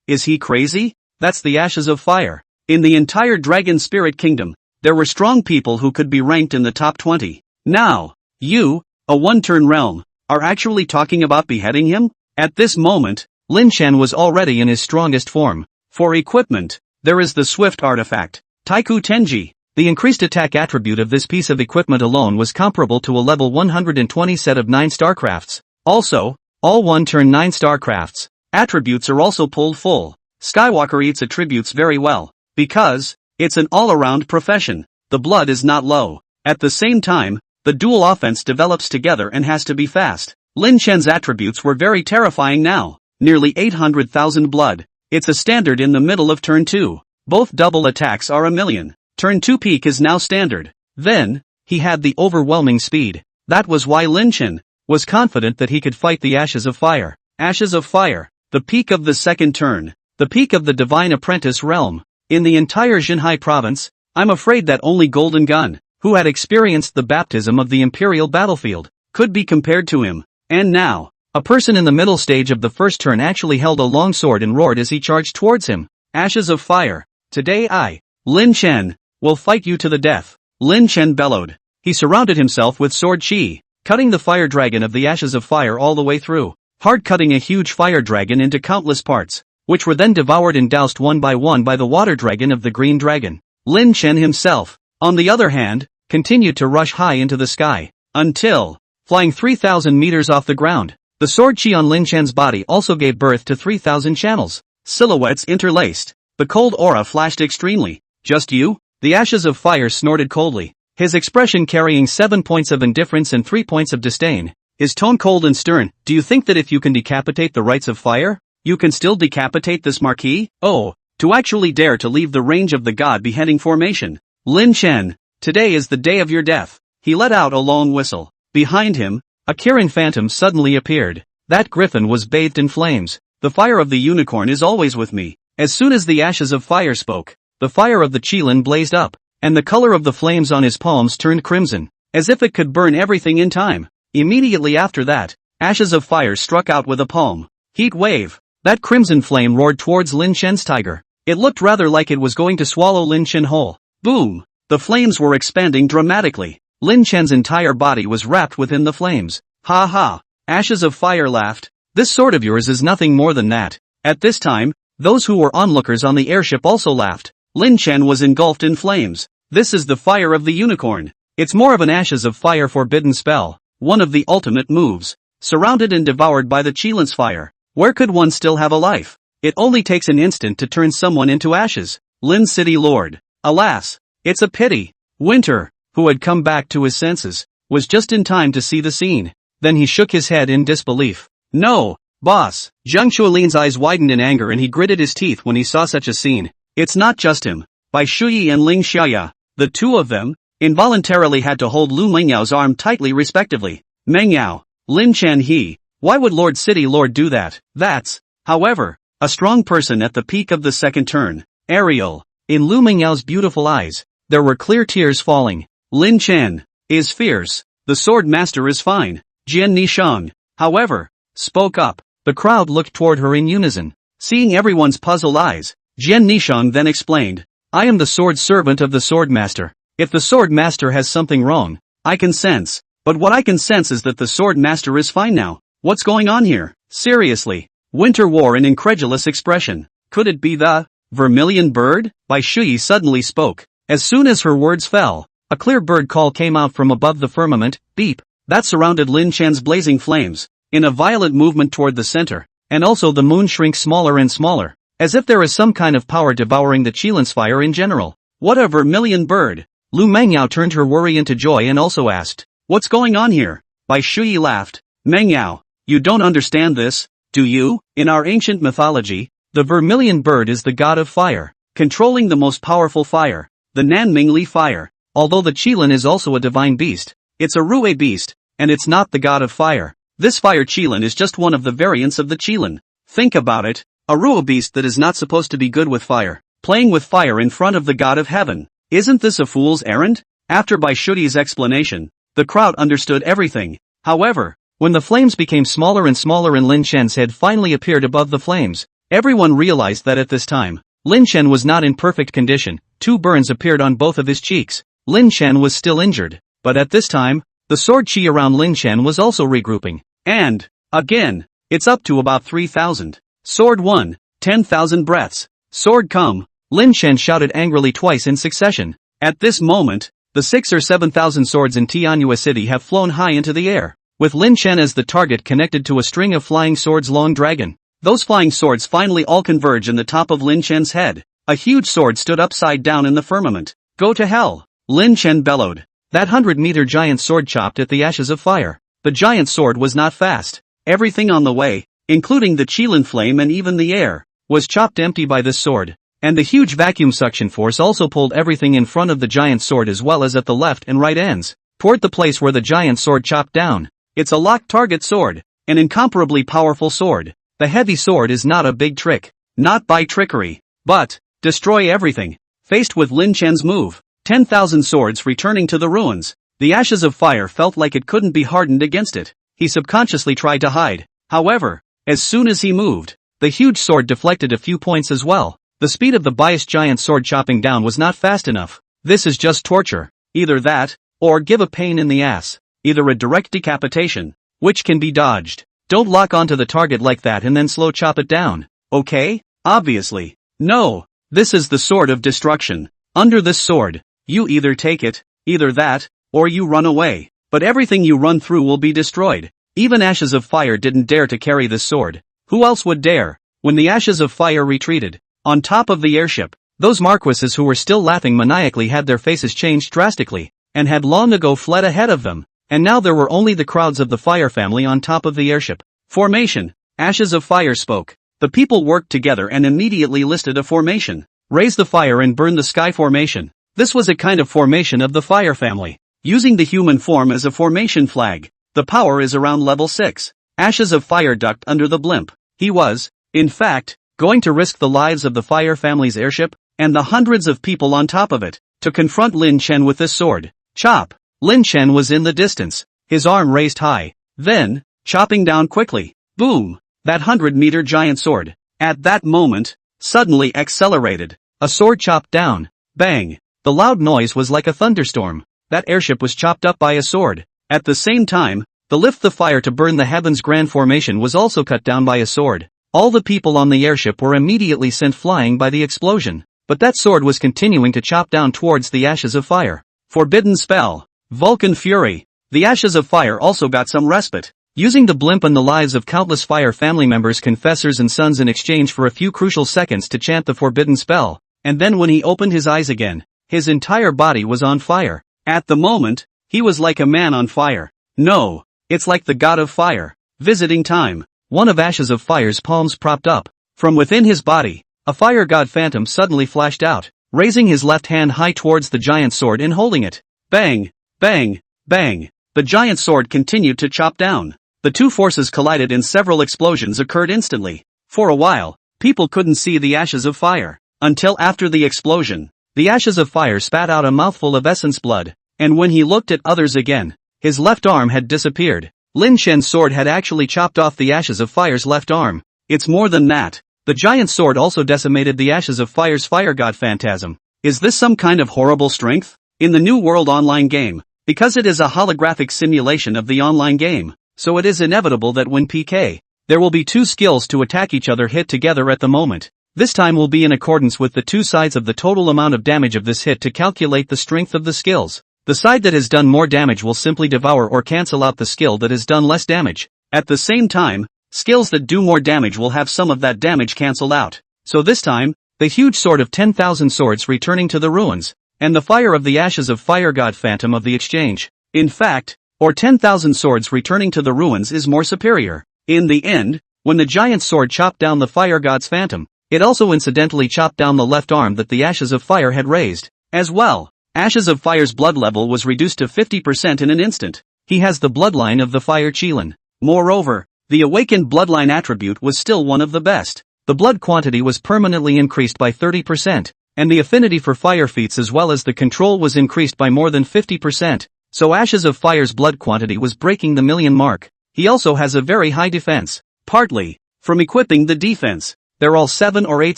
is he crazy? That's the Ashes of Fire. In the entire Dragon Spirit Kingdom, there were strong people who could be ranked in the top 20. Now, you, a one-turn realm, are actually talking about beheading him? At this moment, Lin Chen was already in his strongest form. For equipment, there is the Swift artifact, Taiku Tenji. The increased attack attribute of this piece of equipment alone was comparable to a level 120 set of 9 starcrafts. Also, all one-turn 9 starcrafts attributes are also pulled full. Skywalker eats attributes very well, because it's an all-around profession. The blood is not low. At the same time, the dual offense develops together and has to be fast. Lin Chen's attributes were very terrifying now. Nearly 800,000 blood. It's a standard in the middle of turn 2. Both double attacks are a million. Turn 2 peak is now standard. Then, he had the overwhelming speed. That was why Lin Chen was confident that he could fight the Ashes of Fire. Ashes of Fire, the peak of the second turn, the peak of the Divine Apprentice realm. In the entire Xinhai province, I'm afraid that only Golden Gun, who had experienced the baptism of the Imperial battlefield, could be compared to him. And now, a person in the middle stage of the first turn actually held a long sword and roared as he charged towards him. Ashes of Fire. Today I, Lin Chen, will fight you to the death. Lin Chen bellowed. He surrounded himself with sword chi, cutting the Fire Dragon of the Ashes of Fire all the way through. Hard cutting a huge Fire Dragon into countless parts, which were then devoured and doused one by the Water Dragon of the Green Dragon. Lin Chen himself, on the other hand, continued to rush high into the sky, until, flying 3,000 meters off the ground, the sword chi on Lin Chen's body also gave birth to 3,000 channels, silhouettes interlaced. The cold aura flashed extremely. Just you? The Ashes of Fire snorted coldly, his expression carrying 7 points of indifference and 3 points of disdain, his tone cold and stern. Do you think that if you can decapitate the Rites of Fire, you can still decapitate this Marquis? Oh, to actually dare to leave the range of the God Beheading formation. Lin Chen, today is the day of your death. He let out a long whistle. Behind him, A Kirin phantom suddenly appeared. That griffin was bathed in flames. The fire of the unicorn is always with me. As soon as the ashes of fire spoke, the fire of the Qilin blazed up, and the color of the flames on his palms turned crimson, as if it could burn everything in time. Immediately after that, ashes of fire struck out with a palm. Heat wave. That crimson flame roared towards Lin Chen's tiger. It looked rather like it was going to swallow Lin Chen whole. Boom! The flames were expanding dramatically. Lin Chen's entire body was wrapped within the flames. Ha ha! Ashes of fire laughed. This sword of yours is nothing more than that. At this time, those who were onlookers on the airship also laughed. Lin Chen was engulfed in flames. This is the fire of the unicorn. It's more of an ashes of fire forbidden spell, one of the ultimate moves. Surrounded and devoured by the Qilin's fire, where could one still have a life? It only takes an instant to turn someone into ashes. Lin City Lord. Alas, it's a pity. Winter, who had come back to his senses, was just in time to see the scene. Then he shook his head in disbelief. No, boss. Zhang Shuolin's eyes widened in anger and he gritted his teeth when he saw such a scene. It's not just him. Bai Shuyi and Ling Xiaya, the two of them, involuntarily had to hold Lu Mengyao arm tightly respectively. Mengyao, Lin Chen He, why would Lord City Lord do that? That's, however, a strong person at the peak of the second turn. Ariel. In Lu Mengyao's beautiful eyes, there were clear tears falling. Lin Chen is fierce. The sword master is fine. Jian Nishang, however, spoke up. The crowd looked toward her in unison. Seeing everyone's puzzled eyes, Jian Nishang then explained, I am the sword servant of the sword master. If the sword master has something wrong, I can sense. But what I can sense is that the sword master is fine now. What's going on here? Seriously. Winter wore an incredulous expression. Could it be the vermilion bird? Bai Shuyi suddenly spoke. As soon as her words fell, a clear bird call came out from above the firmament, beep, that surrounded Lin Chen's blazing flames, in a violent movement toward the center, and also the moon shrinks smaller and smaller, as if there is some kind of power devouring the Qilin's fire in general. What a vermilion bird! Lu Mengyao turned her worry into joy and also asked, what's going on here? Bai Shuyi laughed. Mengyao, you don't understand this, do you? In our ancient mythology, the vermilion bird is the god of fire, controlling the most powerful fire, the Nanmingli fire. Although the Qilin is also a divine beast, it's a Rue beast, and it's not the god of fire. This fire Qilin is just one of the variants of the Qilin. Think about it, a Rue beast that is not supposed to be good with fire, playing with fire in front of the god of heaven. Isn't this a fool's errand? After Bai Shuyi's explanation, the crowd understood everything. However, when the flames became smaller and smaller and Lin Chen's head finally appeared above the flames, everyone realized that at this time, Lin Chen was not in perfect condition. 2 burns appeared on both of his cheeks. Lin Chen was still injured, but at this time, the sword chi around Lin Chen was also regrouping. And, again, it's up to about 3,000. Sword 1, 10,000 breaths. Sword come, Lin Chen shouted angrily twice in succession. At this moment, the 6 or 7,000 swords in Tianhua City have flown high into the air, with Lin Chen as the target connected to a string of flying swords long dragon. Those flying swords finally all converge in the top of Lin Chen's head. A huge sword stood upside down in the firmament. Go to hell! Lin Chen bellowed. That 100-meter giant sword chopped at the ashes of fire. The giant sword was not fast. Everything on the way, including the Qilin flame and even the air, was chopped empty by this sword. And the huge vacuum suction force also pulled everything in front of the giant sword as well as at the left and right ends, toward the place where the giant sword chopped down. It's a locked target sword, an incomparably powerful sword. The heavy sword is not a big trick, not by trickery, but destroy everything. Faced with Lin Chen's move, 10,000 swords returning to the ruins, the ashes of fire felt like it couldn't be hardened against it. He subconsciously tried to hide. However, as soon as he moved, the huge sword deflected a few points as well. The speed of the biased giant sword chopping down was not fast enough. This is just torture. Either that, or give a pain in the ass. Either a direct decapitation, which can be dodged. Don't lock onto the target like that and then slow chop it down. Okay? Obviously. No. This is the sword of destruction. Under this sword, you either take it, either that, or you run away. But everything you run through will be destroyed. Even ashes of fire didn't dare to carry this sword. Who else would dare? When the ashes of fire retreated, on top of the airship, those marquises who were still laughing maniacally had their faces changed drastically, and had long ago fled ahead of them. And now there were only the crowds of the fire family on top of the airship. Formation. Ashes of fire spoke. The people worked together and immediately listed a formation. Raise the fire and burn the sky formation. This was a kind of formation of the fire family, using the human form as a formation flag. The power is around level 6. Ashes of Fire ducked under the blimp. He was, in fact, going to risk the lives of the Fire family's airship, and the hundreds of people on top of it, to confront Lin Chen with this sword. Chop! Lin Chen was in the distance, his arm raised high. Then, chopping down quickly. Boom! That 100-meter giant sword, at that moment, suddenly accelerated. A sword chopped down. Bang! The loud noise was like a thunderstorm. That airship was chopped up by a sword. At the same time, the lift the fire to burn the heavens grand formation was also cut down by a sword. All the people on the airship were immediately sent flying by the explosion. But that sword was continuing to chop down towards the ashes of fire. Forbidden spell. Vulcan Fury. The ashes of fire also got some respite. Using the blimp and the lives of countless Fire family members, confessors and sons in exchange for a few crucial seconds to chant the forbidden spell, and then when he opened his eyes again, his entire body was on fire. At the moment, he was like a man on fire. No, it's like the god of fire. Visiting time. One of Ashes of Fire's palms propped up. From within his body, a fire god phantom suddenly flashed out, raising his left hand high towards the giant sword and holding it. Bang! Bang! Bang! The giant sword continued to chop down. The two forces collided and several explosions occurred instantly. For a while, people couldn't see the Ashes of Fire. Until after the explosion, the Ashes of Fire spat out a mouthful of essence blood, and when he looked at others again, his left arm had disappeared. Lin Shen's sword had actually chopped off the Ashes of Fire's left arm. It's more than that. The giant sword also decimated the Ashes of Fire's fire god phantasm. Is this some kind of horrible strength? In the New World online game, because it is a holographic simulation of the online game, so it is inevitable that when PK, there will be two skills to attack each other hit together at the moment. This time will be in accordance with the two sides of the total amount of damage of this hit to calculate the strength of the skills. The side that has done more damage will simply devour or cancel out the skill that has done less damage. At the same time, skills that do more damage will have some of that damage cancelled out. So this time, the huge sword of 10,000 swords returning to the ruins, and the fire of the Ashes of Fire god phantom of the exchange. In fact, or 10,000 swords returning to the ruins is more superior. In the end, when the giant sword chopped down the fire god's phantom, it also incidentally chopped down the left arm that the Ashes of Fire had raised. As well, Ashes of Fire's blood level was reduced to 50% in an instant. He has the bloodline of the Fire Qilin. Moreover, the awakened bloodline attribute was still one of the best. The blood quantity was permanently increased by 30%, and the affinity for fire feats as well as the control was increased by more than 50%. So Ashes of Fire's blood quantity was breaking the million mark. He also has a very high defense. Partly, from equipping the defense. They're all 7 or 8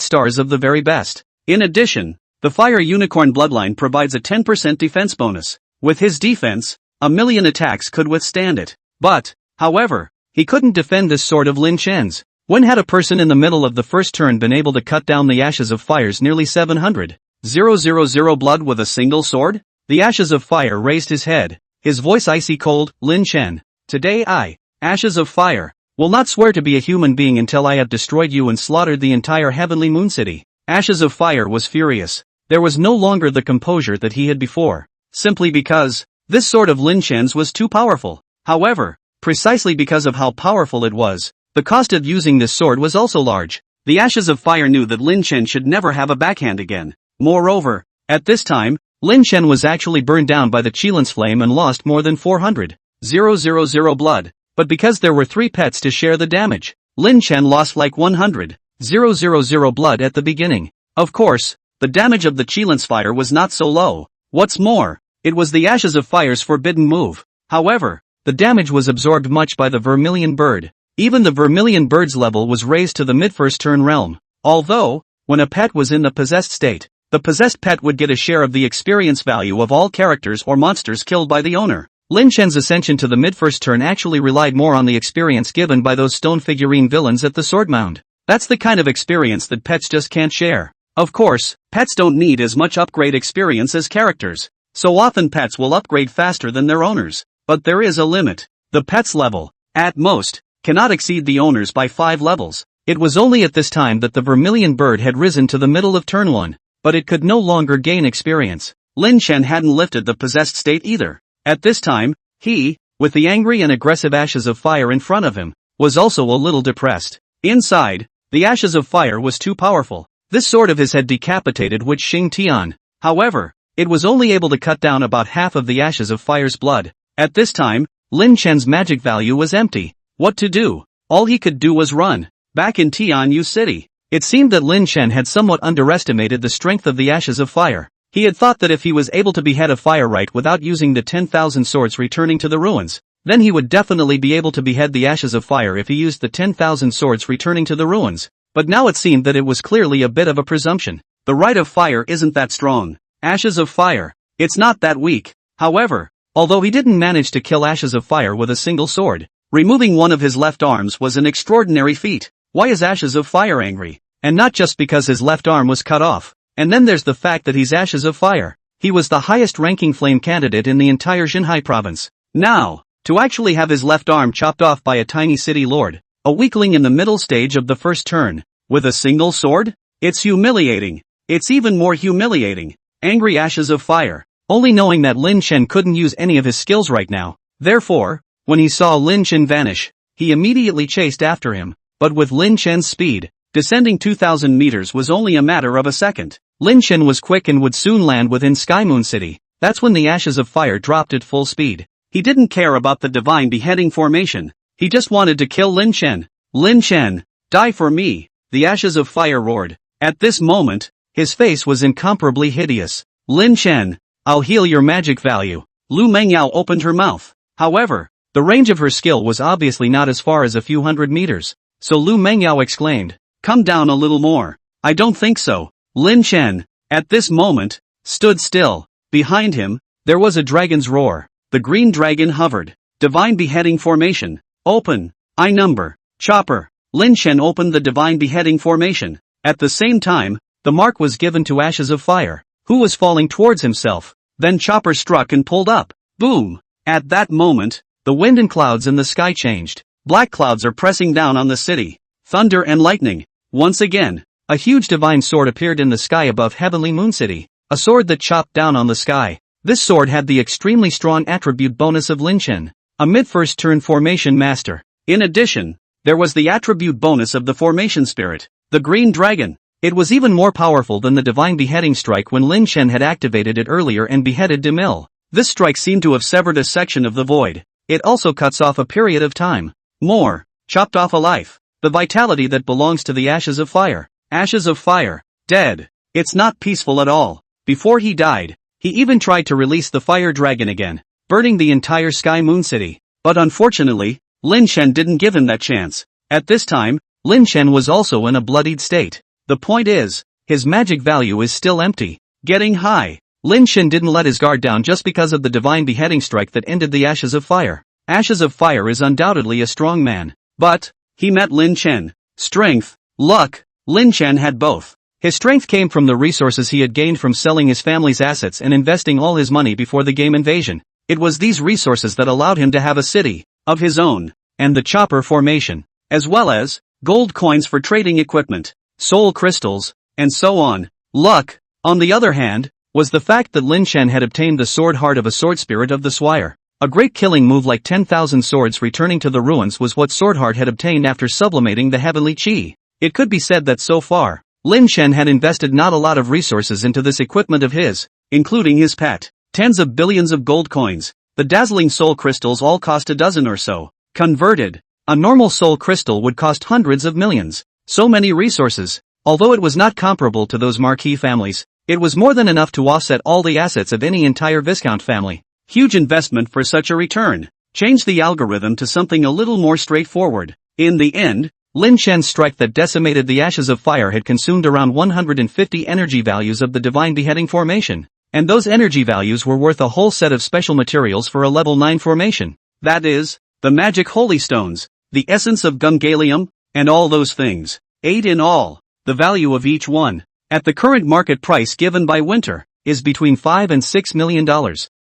stars of the very best. In addition, the Fire Unicorn bloodline provides a 10% defense bonus. With his defense, 1,000,000 attacks could withstand it. But, however, he couldn't defend this sword of Lin Chen's. When had a person in the middle of the first turn been able to cut down the Ashes of Fire's nearly 700,000 blood with a single sword? The Ashes of Fire raised his head, his voice icy cold. Lin Chen, today I, Ashes of Fire, will not swear to be a human being until I have destroyed you and slaughtered the entire heavenly moon city. Ashes of Fire was furious. There was no longer the composure that he had before, simply because this sword of Lin Chen's was too powerful. However, precisely because of how powerful it was, the cost of using this sword was also large. The Ashes of Fire knew that Lin Chen should never have a backhand again. Moreover, at this time, Lin Chen was actually burned down by the Qilin's flame and lost more than 400,000 blood. But because there were 3 pets to share the damage, Lin Chen lost like 100,000 blood at the beginning. Of course, the damage of the Qilin's fire was not so low. What's more, it was the Ashes of Fire's forbidden move. However, the damage was absorbed much by the Vermilion Bird. Even the Vermilion Bird's level was raised to the mid-first turn realm. Although, when a pet was in the possessed state, the possessed pet would get a share of the experience value of all characters or monsters killed by the owner. Lin Chen's ascension to the mid-first turn actually relied more on the experience given by those stone figurine villains at the Sword Mound. That's the kind of experience that pets just can't share. Of course, pets don't need as much upgrade experience as characters. So often pets will upgrade faster than their owners. But there is a limit. The pet's level, at most, cannot exceed the owner's by 5 levels. It was only at this time that the Vermilion Bird had risen to the middle of turn 1. But it could no longer gain experience. Lin Chen hadn't lifted the possessed state either. At this time, he, with the angry and aggressive Ashes of Fire in front of him, was also a little depressed. Inside, the Ashes of Fire was too powerful. This sword of his had decapitated Witch Xing Tian. However, it was only able to cut down about half of the Ashes of Fire's blood. At this time, Lin Chen's magic value was empty. What to do? All he could do was run. Back in Tianyu City, it seemed that Lin Chen had somewhat underestimated the strength of the Ashes of Fire. He had thought that if he was able to behead a fire right without using the 10,000 swords returning to the ruins, then he would definitely be able to behead the Ashes of Fire if he used the 10,000 swords returning to the ruins. But now it seemed that it was clearly a bit of a presumption. The Rite of Fire isn't that strong. Ashes of Fire. It's not that weak. However, although he didn't manage to kill Ashes of Fire with a single sword, removing one of his left arms was an extraordinary feat. Why is Ashes of Fire angry? And not just because his left arm was cut off. And then there's the fact that he's Ashes of Fire. He was the highest-ranking flame candidate in the entire Xinhai province. Now, to actually have his left arm chopped off by a tiny city lord, a weakling in the middle stage of the first turn, with a single sword? It's humiliating. It's even more humiliating. Angry Ashes of Fire, only knowing that Lin Chen couldn't use any of his skills right now. Therefore, when he saw Lin Chen vanish, he immediately chased after him. But with Lin Chen's speed, descending 2,000 meters was only a matter of a second. Lin Chen was quick and would soon land within Sky Moon City. That's when the Ashes of Fire dropped at full speed. He didn't care about the divine beheading formation. He just wanted to kill Lin Chen. Lin Chen, die for me, the Ashes of Fire roared. At this moment, his face was incomparably hideous. Lin Chen, I'll heal your magic value. Lu Mengyao opened her mouth. However, the range of her skill was obviously not as far as a few hundred meters. So Lu Mengyao exclaimed, come down a little more. I don't think so. Lin Chen, at this moment, stood still. Behind him, there was a dragon's roar. The green dragon hovered. Divine beheading formation. Open. I number. Chopper. Lin Chen opened the divine beheading formation. At the same time, the mark was given to Ashes of Fire, who was falling towards himself. Then Chopper struck and pulled up. Boom. At that moment, the wind and clouds in the sky changed. Black clouds are pressing down on the city. Thunder and lightning. Once again, a huge divine sword appeared in the sky above Heavenly Moon City. A sword that chopped down on the sky. This sword had the extremely strong attribute bonus of Lin Chen, a mid-first turn formation master. In addition, there was the attribute bonus of the formation spirit, the green dragon. It was even more powerful than the divine beheading strike when Lin Chen had activated it earlier and beheaded Demille. This strike seemed to have severed a section of the void. It also cuts off a period of time. More, chopped off a life. The vitality that belongs to the Ashes of Fire. Ashes of Fire, dead. It's not peaceful at all. Before he died, he even tried to release the fire dragon again, burning the entire Sky Moon City. But unfortunately, Lin Chen didn't give him that chance. At this time, Lin Chen was also in a bloodied state. The point is, his magic value is still empty. Getting high. Lin Chen didn't let his guard down just because of the divine beheading strike that ended the Ashes of Fire. Ashes of Fire is undoubtedly a strong man. But, he met Lin Chen. Strength, luck, Lin Chen had both. His strength came from the resources he had gained from selling his family's assets and investing all his money before the game invasion. It was these resources that allowed him to have a city of his own, and the chopper formation, as well as gold coins for trading equipment, soul crystals, and so on. Luck, on the other hand, was the fact that Lin Chen had obtained the sword heart of a sword spirit of the Swire. A great killing move like 10,000 swords returning to the ruins was what Swordheart had obtained after sublimating the heavenly chi. It could be said that so far, Lin Chen had invested not a lot of resources into this equipment of his, including his pet. Tens of billions of gold coins. The dazzling soul crystals all cost a dozen or so. Converted, a normal soul crystal would cost hundreds of millions. So many resources. Although it was not comparable to those marquee families, it was more than enough to offset all the assets of any entire Viscount family. Huge investment for such a return. Change the algorithm to something a little more straightforward. In the end, Lin Chen's strike that decimated the Ashes of Fire had consumed around 150 energy values of the divine beheading formation. And those energy values were worth a whole set of special materials for a level 9 formation. That is, the magic holy stones, the essence of gungalium, and all those things. 8 in all. The value of each one, at the current market price given by Winter, is between $5 and $6 million.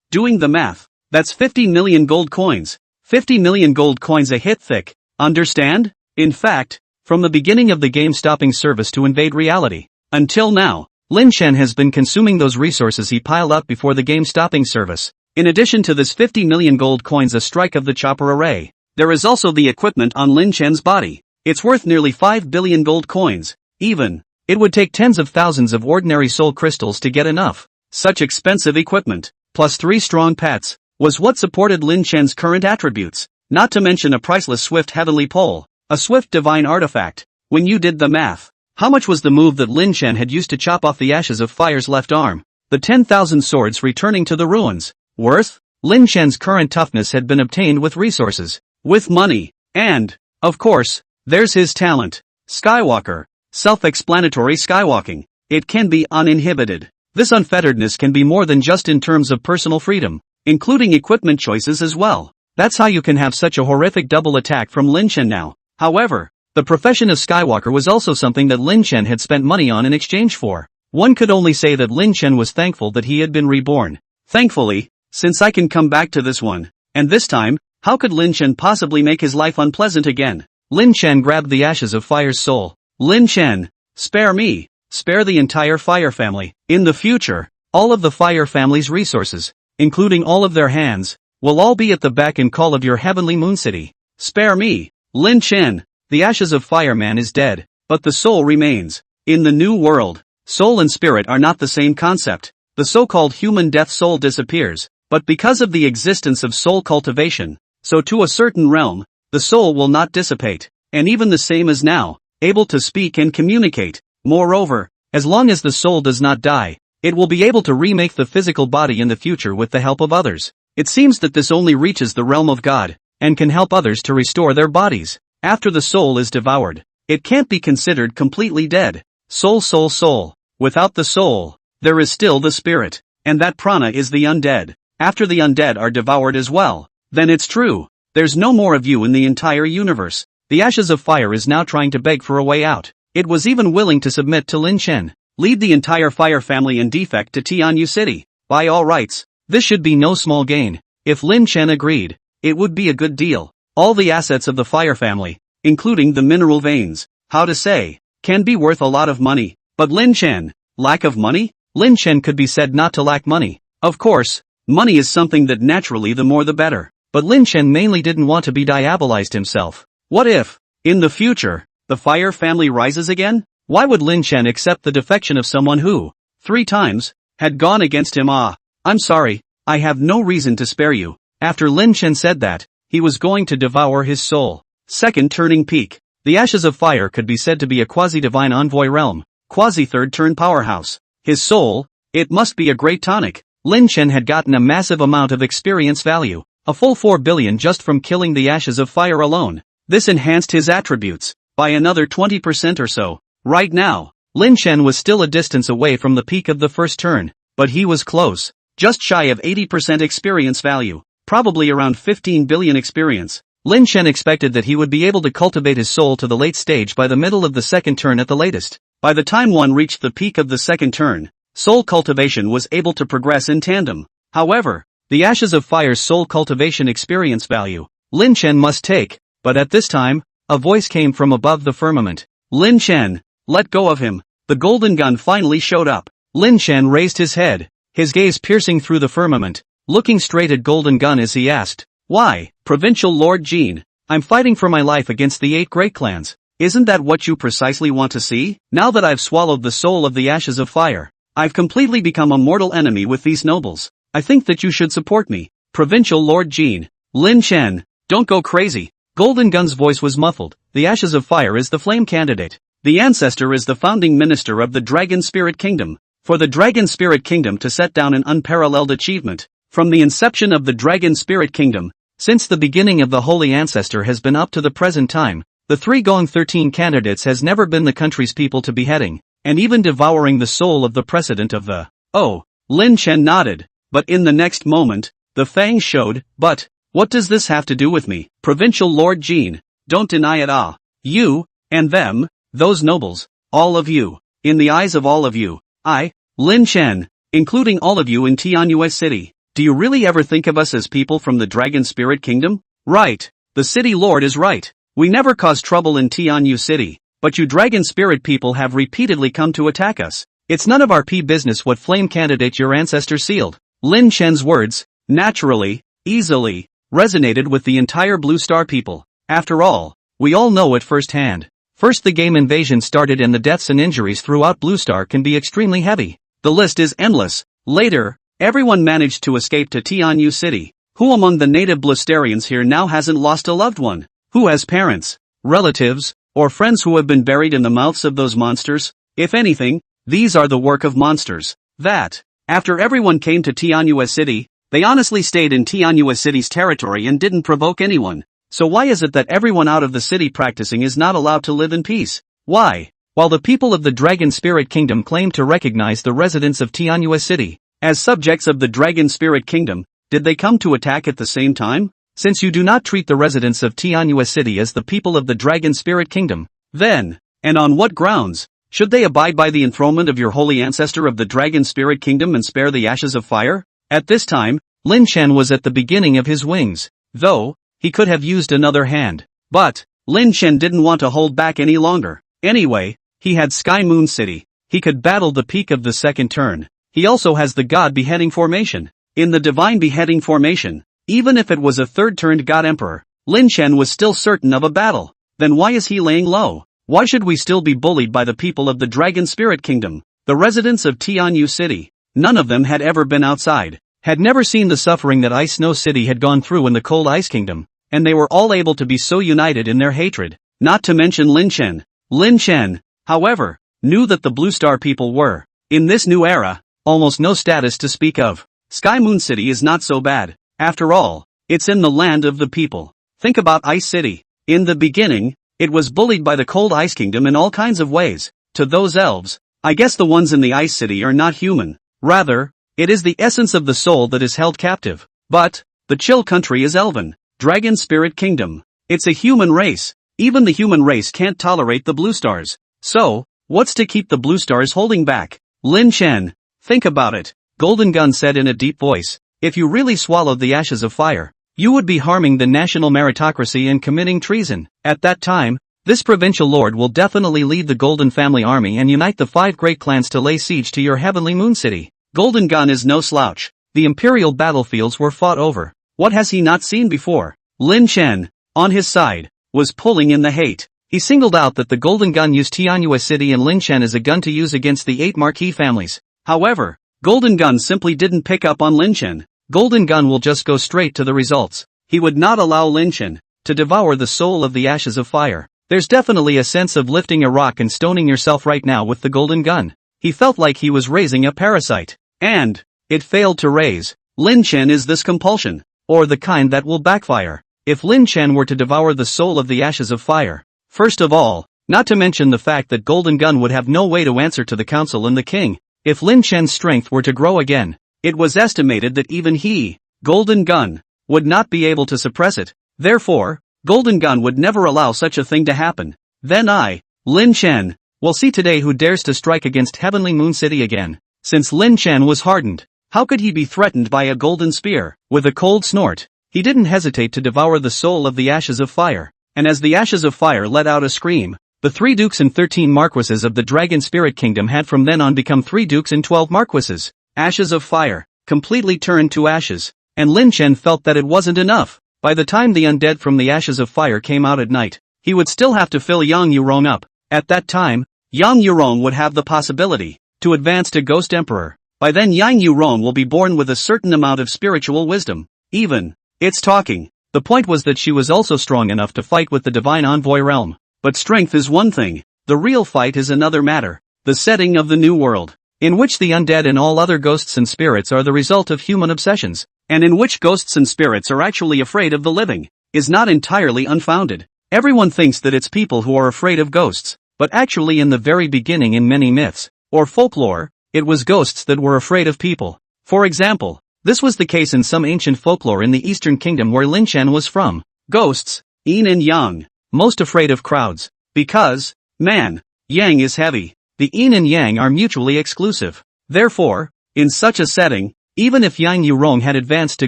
Doing the math, that's 50 million gold coins. 50 million gold coins a hit thick, understand? In fact, from the beginning of the game-stopping service to invade reality, until now, Lin Chen has been consuming those resources he piled up before the game-stopping service. In addition to this 50 million gold coins a strike of the chopper array, there is also the equipment on Lin Chen's body. It's worth nearly 5 billion gold coins. Even, it would take tens of thousands of ordinary soul crystals to get enough. Such expensive equipment, plus 3 strong pets, was what supported Lin Chen's current attributes, not to mention a priceless swift heavenly pole, a swift divine artifact. When you did the math, how much was the move that Lin Chen had used to chop off the ashes of Fire's left arm? The 10,000 swords returning to the ruins. Worth? Lin Chen's current toughness had been obtained with resources, with money, and, of course, there's his talent. Skywalker. Self-explanatory skywalking. It can be uninhibited. This unfetteredness can be more than just in terms of personal freedom, including equipment choices as well. That's how you can have such a horrific double attack from Lin Chen now. However, the profession of Skywalker was also something that Lin Chen had spent money on in exchange for. One could only say that Lin Chen was thankful that he had been reborn. Thankfully, since I can come back to this one. And this time, how could Lin Chen possibly make his life unpleasant again? Lin Chen grabbed the ashes of Fire's soul. Lin Chen, spare me. Spare the entire Fire family. In the future, all of the Fire family's resources, including all of their hands, will all be at the beck and call of your heavenly Moon City. Spare me. Lin Chen. The ashes of Fire Man is dead, but the soul remains. In the new world, soul and spirit are not the same concept. The so-called human death soul disappears, but because of the existence of soul cultivation, so to a certain realm, the soul will not dissipate, and even the same as now, able to speak and communicate. Moreover, as long as the soul does not die, it will be able to remake the physical body in the future with the help of others. It seems that this only reaches the realm of God, and can help others to restore their bodies. After the soul is devoured, it can't be considered completely dead. Soul, soul, soul. Without the soul, there is still the spirit, and that prana is the undead. After the undead are devoured as well, then it's true. There's no more of you in the entire universe. The ashes of Fire is now trying to beg for a way out. It was even willing to submit to Lin Chen. Lead the entire Fire family and defect to Tianyu City. By all rights, this should be no small gain. If Lin Chen agreed, it would be a good deal. All the assets of the Fire family, including the mineral veins, how to say, can be worth a lot of money. But Lin Chen, lack of money? Lin Chen could be said not to lack money. Of course, money is something that naturally the more the better. But Lin Chen mainly didn't want to be diabolized himself. What if, in the future, the Fire family rises again? Why would Lin Chen accept the defection of someone who, 3 times, had gone against him? I'm sorry, I have no reason to spare you. After Lin Chen said that, he was going to devour his soul. Second turning peak. The ashes of Fire could be said to be a quasi-divine envoy realm, quasi-third turn powerhouse. His soul, it must be a great tonic. Lin Chen had gotten a massive amount of experience value, a full 4 billion just from killing the ashes of Fire alone. This enhanced his attributes by another 20% or so. Right now, Lin Chen was still a distance away from the peak of the first turn, but he was close, just shy of 80% experience value, probably around 15 billion experience. Lin Chen expected that he would be able to cultivate his soul to the late stage by the middle of the second turn at the latest. By the time one reached the peak of the second turn, soul cultivation was able to progress in tandem. However, the ashes of Fire's soul cultivation experience value, Lin Chen must take, but at this time, a voice came from above the firmament. Lin Chen, let go of him. The golden gun finally showed up. Lin Chen raised his head, his gaze piercing through the firmament, looking straight at Golden Gun as he asked, "Why, Provincial Lord Jean, I'm fighting for my life against the 8 great clans. Isn't that what you precisely want to see? Now that I've swallowed the soul of the ashes of Fire, I've completely become a mortal enemy with these nobles. I think that you should support me, Provincial Lord Jean." Lin Chen, don't go crazy. Golden Gun's voice was muffled. The ashes of Fire is the flame candidate. The ancestor is the founding minister of the Dragon Spirit Kingdom. For the Dragon Spirit Kingdom to set down an unparalleled achievement, from the inception of the Dragon Spirit Kingdom, since the beginning of the Holy Ancestor has been up to the present time, the 3 Gong 13 candidates has never been the country's people to beheading, and even devouring the soul of the precedent of the. Oh, Lin Chen nodded, but in the next moment, the fangs showed. But, what does this have to do with me, Provincial Lord Jean? Don't deny it. You, and them, those nobles, all of you, in the eyes of all of you, I, Lin Chen, including all of you in Tianyu City, do you really ever think of us as people from the Dragon Spirit Kingdom? Right, the city lord is right. We never caused trouble in Tianyu City, but you Dragon Spirit people have repeatedly come to attack us. It's none of our business what flame candidate your ancestor sealed. Lin Chen's words, naturally, easily, resonated with the entire Blue Star people. After all, we all know it firsthand. First, the game invasion started and the deaths and injuries throughout Blue Star can be extremely heavy. The list is endless. Later, everyone managed to escape to Tianyu City. Who among the native Blustarians here now hasn't lost a loved one? Who has parents, relatives, or friends who have been buried in the mouths of those monsters? If anything, these are the work of monsters. That, after everyone came to Tianjua City, they honestly stayed in Tianjua City's territory and didn't provoke anyone. So why is it that everyone out of the city practicing is not allowed to live in peace? Why? While the people of the Dragon Spirit Kingdom claim to recognize the residents of Tianjua City as subjects of the Dragon Spirit Kingdom, did they come to attack at the same time? Since you do not treat the residents of Tianjua City as the people of the Dragon Spirit Kingdom, then, and on what grounds, should they abide by the enthronement of your holy ancestor of the Dragon Spirit Kingdom and spare the ashes of fire? At this time, Lin Chen was at the beginning of his wings, though, he could have used another hand. But, Lin Chen didn't want to hold back any longer. Anyway, he had Sky Moon City. He could battle the peak of the second turn. He also has the God Beheading Formation. In the Divine Beheading Formation, even if it was a third-turned God Emperor, Lin Chen was still certain of a battle. Then why is he laying low? Why should we still be bullied by the people of the Dragon Spirit Kingdom? The residents of Tianjua City, none of them had ever been outside, had never seen the suffering that Ice Snow City had gone through in the Cold Ice Kingdom, and they were all able to be so united in their hatred. Not to mention Lin Chen. Lin Chen, however, knew that the Blue Star people were, in this new era, almost no status to speak of. Sky Moon City is not so bad. After all, it's in the land of the people. Think about Ice City. In the beginning, it was bullied by the Cold Ice Kingdom in all kinds of ways. To those elves, I guess the ones in the Ice City are not human. Rather, it is the essence of the soul that is held captive. But, the Chill Country is elven. Dragon Spirit Kingdom. It's a human race. Even the human race can't tolerate the Blue Stars. So, what's to keep the Blue Stars holding back? Lin Chen, think about it. Golden Gun said in a deep voice. If you really swallowed the ashes of fire, you would be harming the national meritocracy and committing treason. At that time, this provincial lord will definitely lead the Golden Family Army and unite the 5 great clans to lay siege to your heavenly moon city. Golden Gun is no slouch. The imperial battlefields were fought over. What has he not seen before? Lin Chen, on his side, was pulling in the hate. He singled out that the Golden Gun used Tianjua City and Lin Chen as a gun to use against the 8 marquee families. However, Golden Gun simply didn't pick up on Lin Chen. Golden Gun will just go straight to the results. He would not allow Lin Chen to devour the soul of the ashes of fire. There's definitely a sense of lifting a rock and stoning yourself right now with the Golden Gun. He felt like he was raising a parasite. And it failed to raise. Lin Chen is this compulsion, or the kind that will backfire. If Lin Chen were to devour the soul of the ashes of fire, first of all, not to mention the fact that Golden Gun would have no way to answer to the council and the king. If Lin Chen's strength were to grow again, it was estimated that even he, Golden Gun, would not be able to suppress it. Therefore, Golden Gun would never allow such a thing to happen. Then I, Lin Chen, will see today who dares to strike against Heavenly Moon City again. Since Lin Chen was hardened, how could he be threatened by a golden spear? With a cold snort, he didn't hesitate to devour the soul of the ashes of fire. And as the ashes of fire let out a scream, the 3 dukes and 13 marquises of the Dragon Spirit Kingdom had from then on become 3 dukes and 12 marquises. Ashes of fire, completely turned to ashes, and Lin Chen felt that it wasn't enough. By the time the undead from the ashes of fire came out at night, he would still have to fill Yang Yurong up. At that time, Yang Yurong would have the possibility to advance to Ghost Emperor. By then Yang Yurong will be born with a certain amount of spiritual wisdom. Even, it's talking. The point was that she was also strong enough to fight with the Divine Envoy realm. But strength is one thing, the real fight is another matter. The setting of the new world, in which the undead and all other ghosts and spirits are the result of human obsessions, and in which ghosts and spirits are actually afraid of the living, is not entirely unfounded. Everyone thinks that it's people who are afraid of ghosts, but actually in the very beginning in many myths, or folklore, it was ghosts that were afraid of people. For example, this was the case in some ancient folklore in the Eastern Kingdom where Lin Chen was from. Ghosts, yin and yang, most afraid of crowds, because, man, yang is heavy. The yin and yang are mutually exclusive. Therefore, in such a setting, even if Yang Yurong had advanced to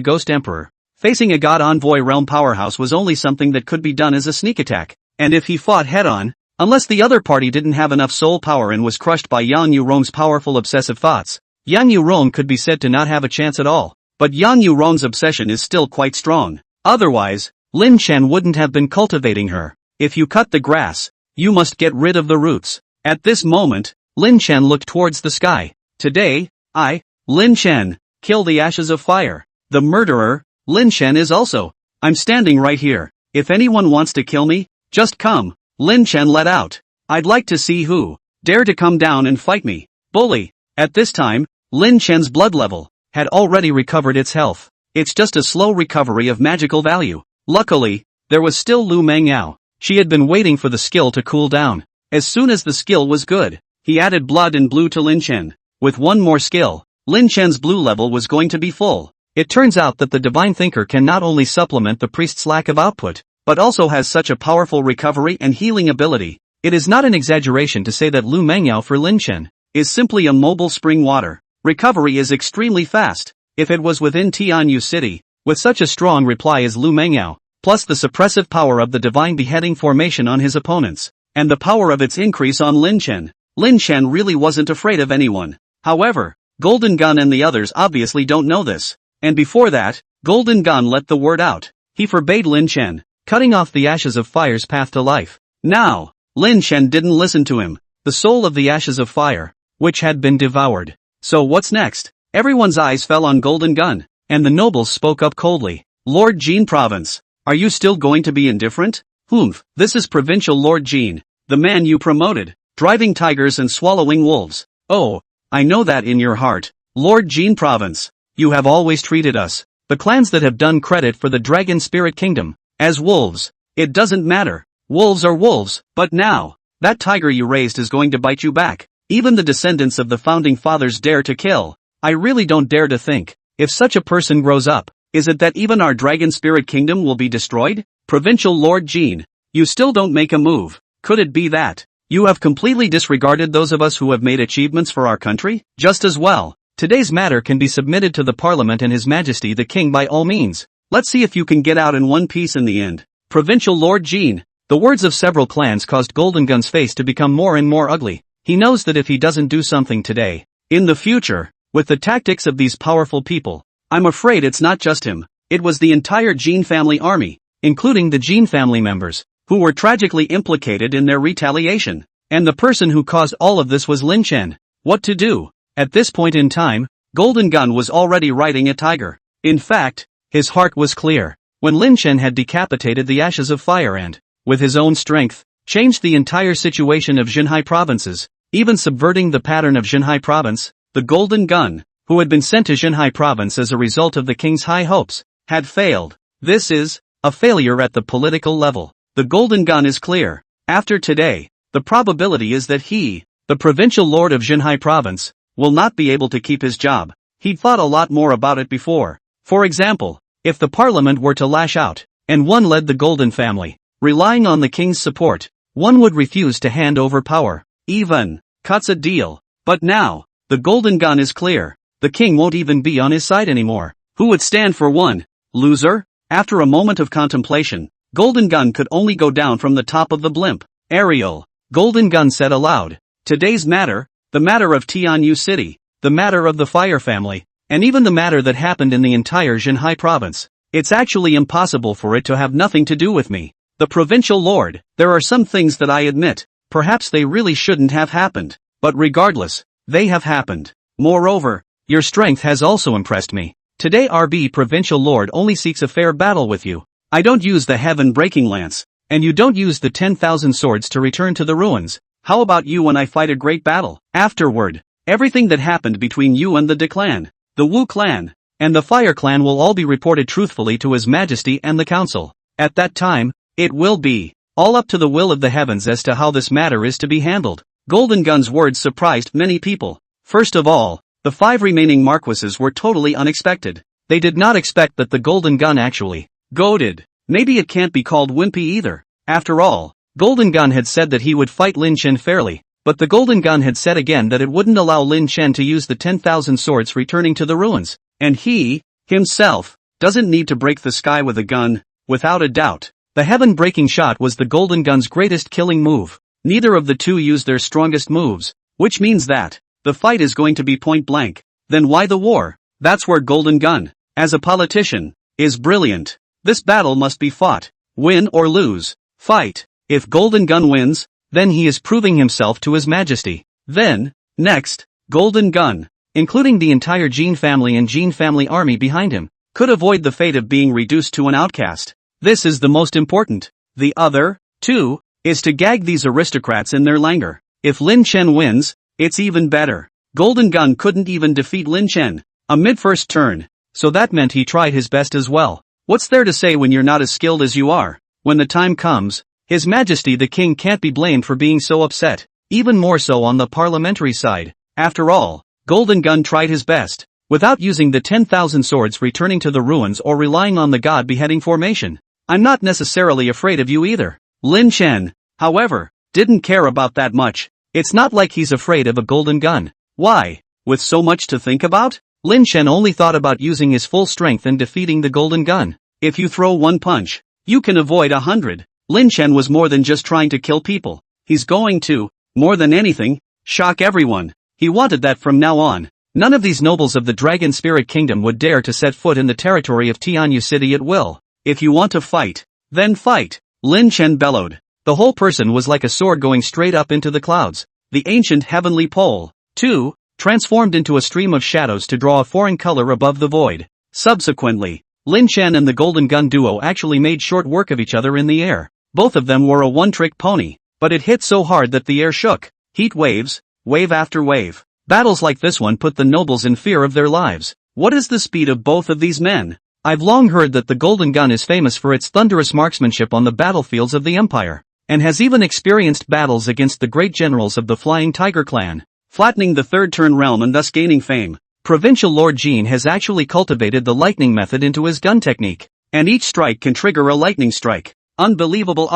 Ghost Emperor, facing a God Envoy realm powerhouse was only something that could be done as a sneak attack. And if he fought head-on, unless the other party didn't have enough soul power and was crushed by Yang Yurong's powerful obsessive thoughts, Yang Yurong could be said to not have a chance at all. But Yang Yurong's obsession is still quite strong. Otherwise, Lin Chen wouldn't have been cultivating her. If you cut the grass, you must get rid of the roots. At this moment, Lin Chen looked towards the sky. Today, I, Lin Chen, kill the ashes of fire. The murderer, Lin Chen is also. I'm standing right here. If anyone wants to kill me, just come. Lin Chen let out. I'd like to see who dare to come down and fight me. Bully. At this time, Lin Chen's blood level had already recovered its health. It's just a slow recovery of magical value. Luckily, there was still Lu Mengyao. She had been waiting for the skill to cool down. As soon as the skill was good, he added blood and blue to Lin Chen. With one more skill, Lin Chen's blue level was going to be full. It turns out that the Divine Thinker can not only supplement the priest's lack of output, but also has such a powerful recovery and healing ability. It is not an exaggeration to say that Lu Mengyao for Lin Chen is simply a mobile spring water. Recovery is extremely fast. If it was within Tianyu City, with such a strong reply as Lu Mengyao, plus the suppressive power of the divine beheading formation on his opponents, and the power of its increase on Lin Chen really wasn't afraid of anyone. However, Golden Gun and the others obviously don't know this. And before that, Golden Gun let the word out. He forbade Lin Chen, cutting off the Ashes of Fire's path to life. Now, Lin Chen didn't listen to him. The soul of the Ashes of Fire, which had been devoured. So what's next? Everyone's eyes fell on Golden Gun, and the nobles spoke up coldly. Lord Jin Province, are you still going to be indifferent? Humph, this is Provincial Lord Jin, the man you promoted, driving tigers and swallowing wolves. Oh, I know that in your heart, Lord Jin Province. You have always treated us, the clans that have done credit for the Dragon Spirit Kingdom, as wolves. It doesn't matter. Wolves are wolves, but now, that tiger you raised is going to bite you back. Even the descendants of the founding fathers dare to kill. I really don't dare to think, if such a person grows up, is it that even our Dragon Spirit Kingdom will be destroyed? Provincial Lord Jin, you still don't make a move. Could it be that you have completely disregarded those of us who have made achievements for our country? Just as well, today's matter can be submitted to the Parliament and His Majesty the King by all means. Let's see if you can get out in one piece in the end. Provincial Lord Jin. The words of several clans caused Golden Gun's face to become more and more ugly. He knows that if he doesn't do something today, in the future, with the tactics of these powerful people, I'm afraid it's not just him. It was the entire Jin family army, including the Jin family members, who were tragically implicated in their retaliation. And the person who caused all of this was Lin Chen. What to do? At this point in time, Golden Gun was already riding a tiger. In fact, his heart was clear. When Lin Chen had decapitated the Ashes of Fire and, with his own strength, changed the entire situation of Xinhai provinces, even subverting the pattern of Xinhai province, the Golden Gun, who had been sent to Xinhai province as a result of the king's high hopes, had failed. This is a failure at the political level. The Golden Gun is clear. After today, the probability is that he, the provincial lord of Xinhai province, will not be able to keep his job. He'd thought a lot more about it before. For example, if the parliament were to lash out, and one led the Golden family, relying on the king's support, one would refuse to hand over power, even cuts a deal. But now, the Golden Gun is clear. The king won't even be on his side anymore. Who would stand for one? Loser? After a moment of contemplation, Golden Gun could only go down from the top of the blimp. Ariel, Golden Gun said aloud. Today's matter, the matter of Tianyu City, the matter of the Fire family, and even the matter that happened in the entire Xinhai province. It's actually impossible for it to have nothing to do with me. The provincial lord, there are some things that I admit, perhaps they really shouldn't have happened, but regardless, they have happened. Moreover, your strength has also impressed me. Today RB provincial lord only seeks a fair battle with you. I don't use the heaven-breaking lance, and you don't use the 10,000 swords to return to the ruins. How about you when I fight a great battle? Afterward, everything that happened between you and the De clan, the Wu clan, and the Fire clan will all be reported truthfully to His Majesty and the council. At that time, it will be all up to the will of the heavens as to how this matter is to be handled. Golden Gun's words surprised many people. First of all, the 5 remaining marquises were totally unexpected. They did not expect that the Golden Gun actually goaded. Maybe it can't be called wimpy either. After all, Golden Gun had said that he would fight Lin Chen fairly, but the Golden Gun had said again that it wouldn't allow Lin Chen to use the 10,000 swords returning to the ruins. And he, himself, doesn't need to break the sky with a gun, without a doubt. The heaven-breaking shot was the Golden Gun's greatest killing move. Neither of the two used their strongest moves, which means that the fight is going to be point blank. Then why the war? That's where Golden Gun, as a politician, is brilliant. This battle must be fought. Win or lose. Fight. If Golden Gun wins, then he is proving himself to His Majesty. Then, next, Golden Gun, including the entire Jin family and Jin family army behind him, could avoid the fate of being reduced to an outcast. This is the most important. The other, two, is to gag these aristocrats in their languor. If Lin Chen wins, it's even better. Golden Gun couldn't even defeat Lin Chen, a mid-first turn, so that meant he tried his best as well. What's there to say when you're not as skilled as you are? When the time comes, His Majesty the King can't be blamed for being so upset, even more so on the parliamentary side. After all, Golden Gun tried his best, without using the 10,000 swords returning to the ruins or relying on the god beheading formation. I'm not necessarily afraid of you either. Lin Chen, however, didn't care about that much. It's not like he's afraid of a golden gun. Why? With so much to think about? Lin Chen only thought about using his full strength and defeating the golden gun. If you throw one punch, you can avoid 100. Lin Chen was more than just trying to kill people. He's going to, more than anything, shock everyone. He wanted that from now on. None of these nobles of the Dragon Spirit Kingdom would dare to set foot in the territory of Tianyu City at will. If you want to fight, then fight. Lin Chen bellowed. The whole person was like a sword going straight up into the clouds. The ancient heavenly pole, too, transformed into a stream of shadows to draw a foreign color above the void. Subsequently, Lin Chen and the Golden Gun duo actually made short work of each other in the air. Both of them were a one-trick pony, but it hit so hard that the air shook. Heat waves, wave after wave. Battles like this one put the nobles in fear of their lives. What is the speed of both of these men? I've long heard that the Golden Gun is famous for its thunderous marksmanship on the battlefields of the Empire, and has even experienced battles against the great generals of the Flying Tiger clan, flattening the third turn realm and thus gaining fame. Provincial Lord Jean has actually cultivated the lightning method into his gun technique, and each strike can trigger a lightning strike. Unbelievable.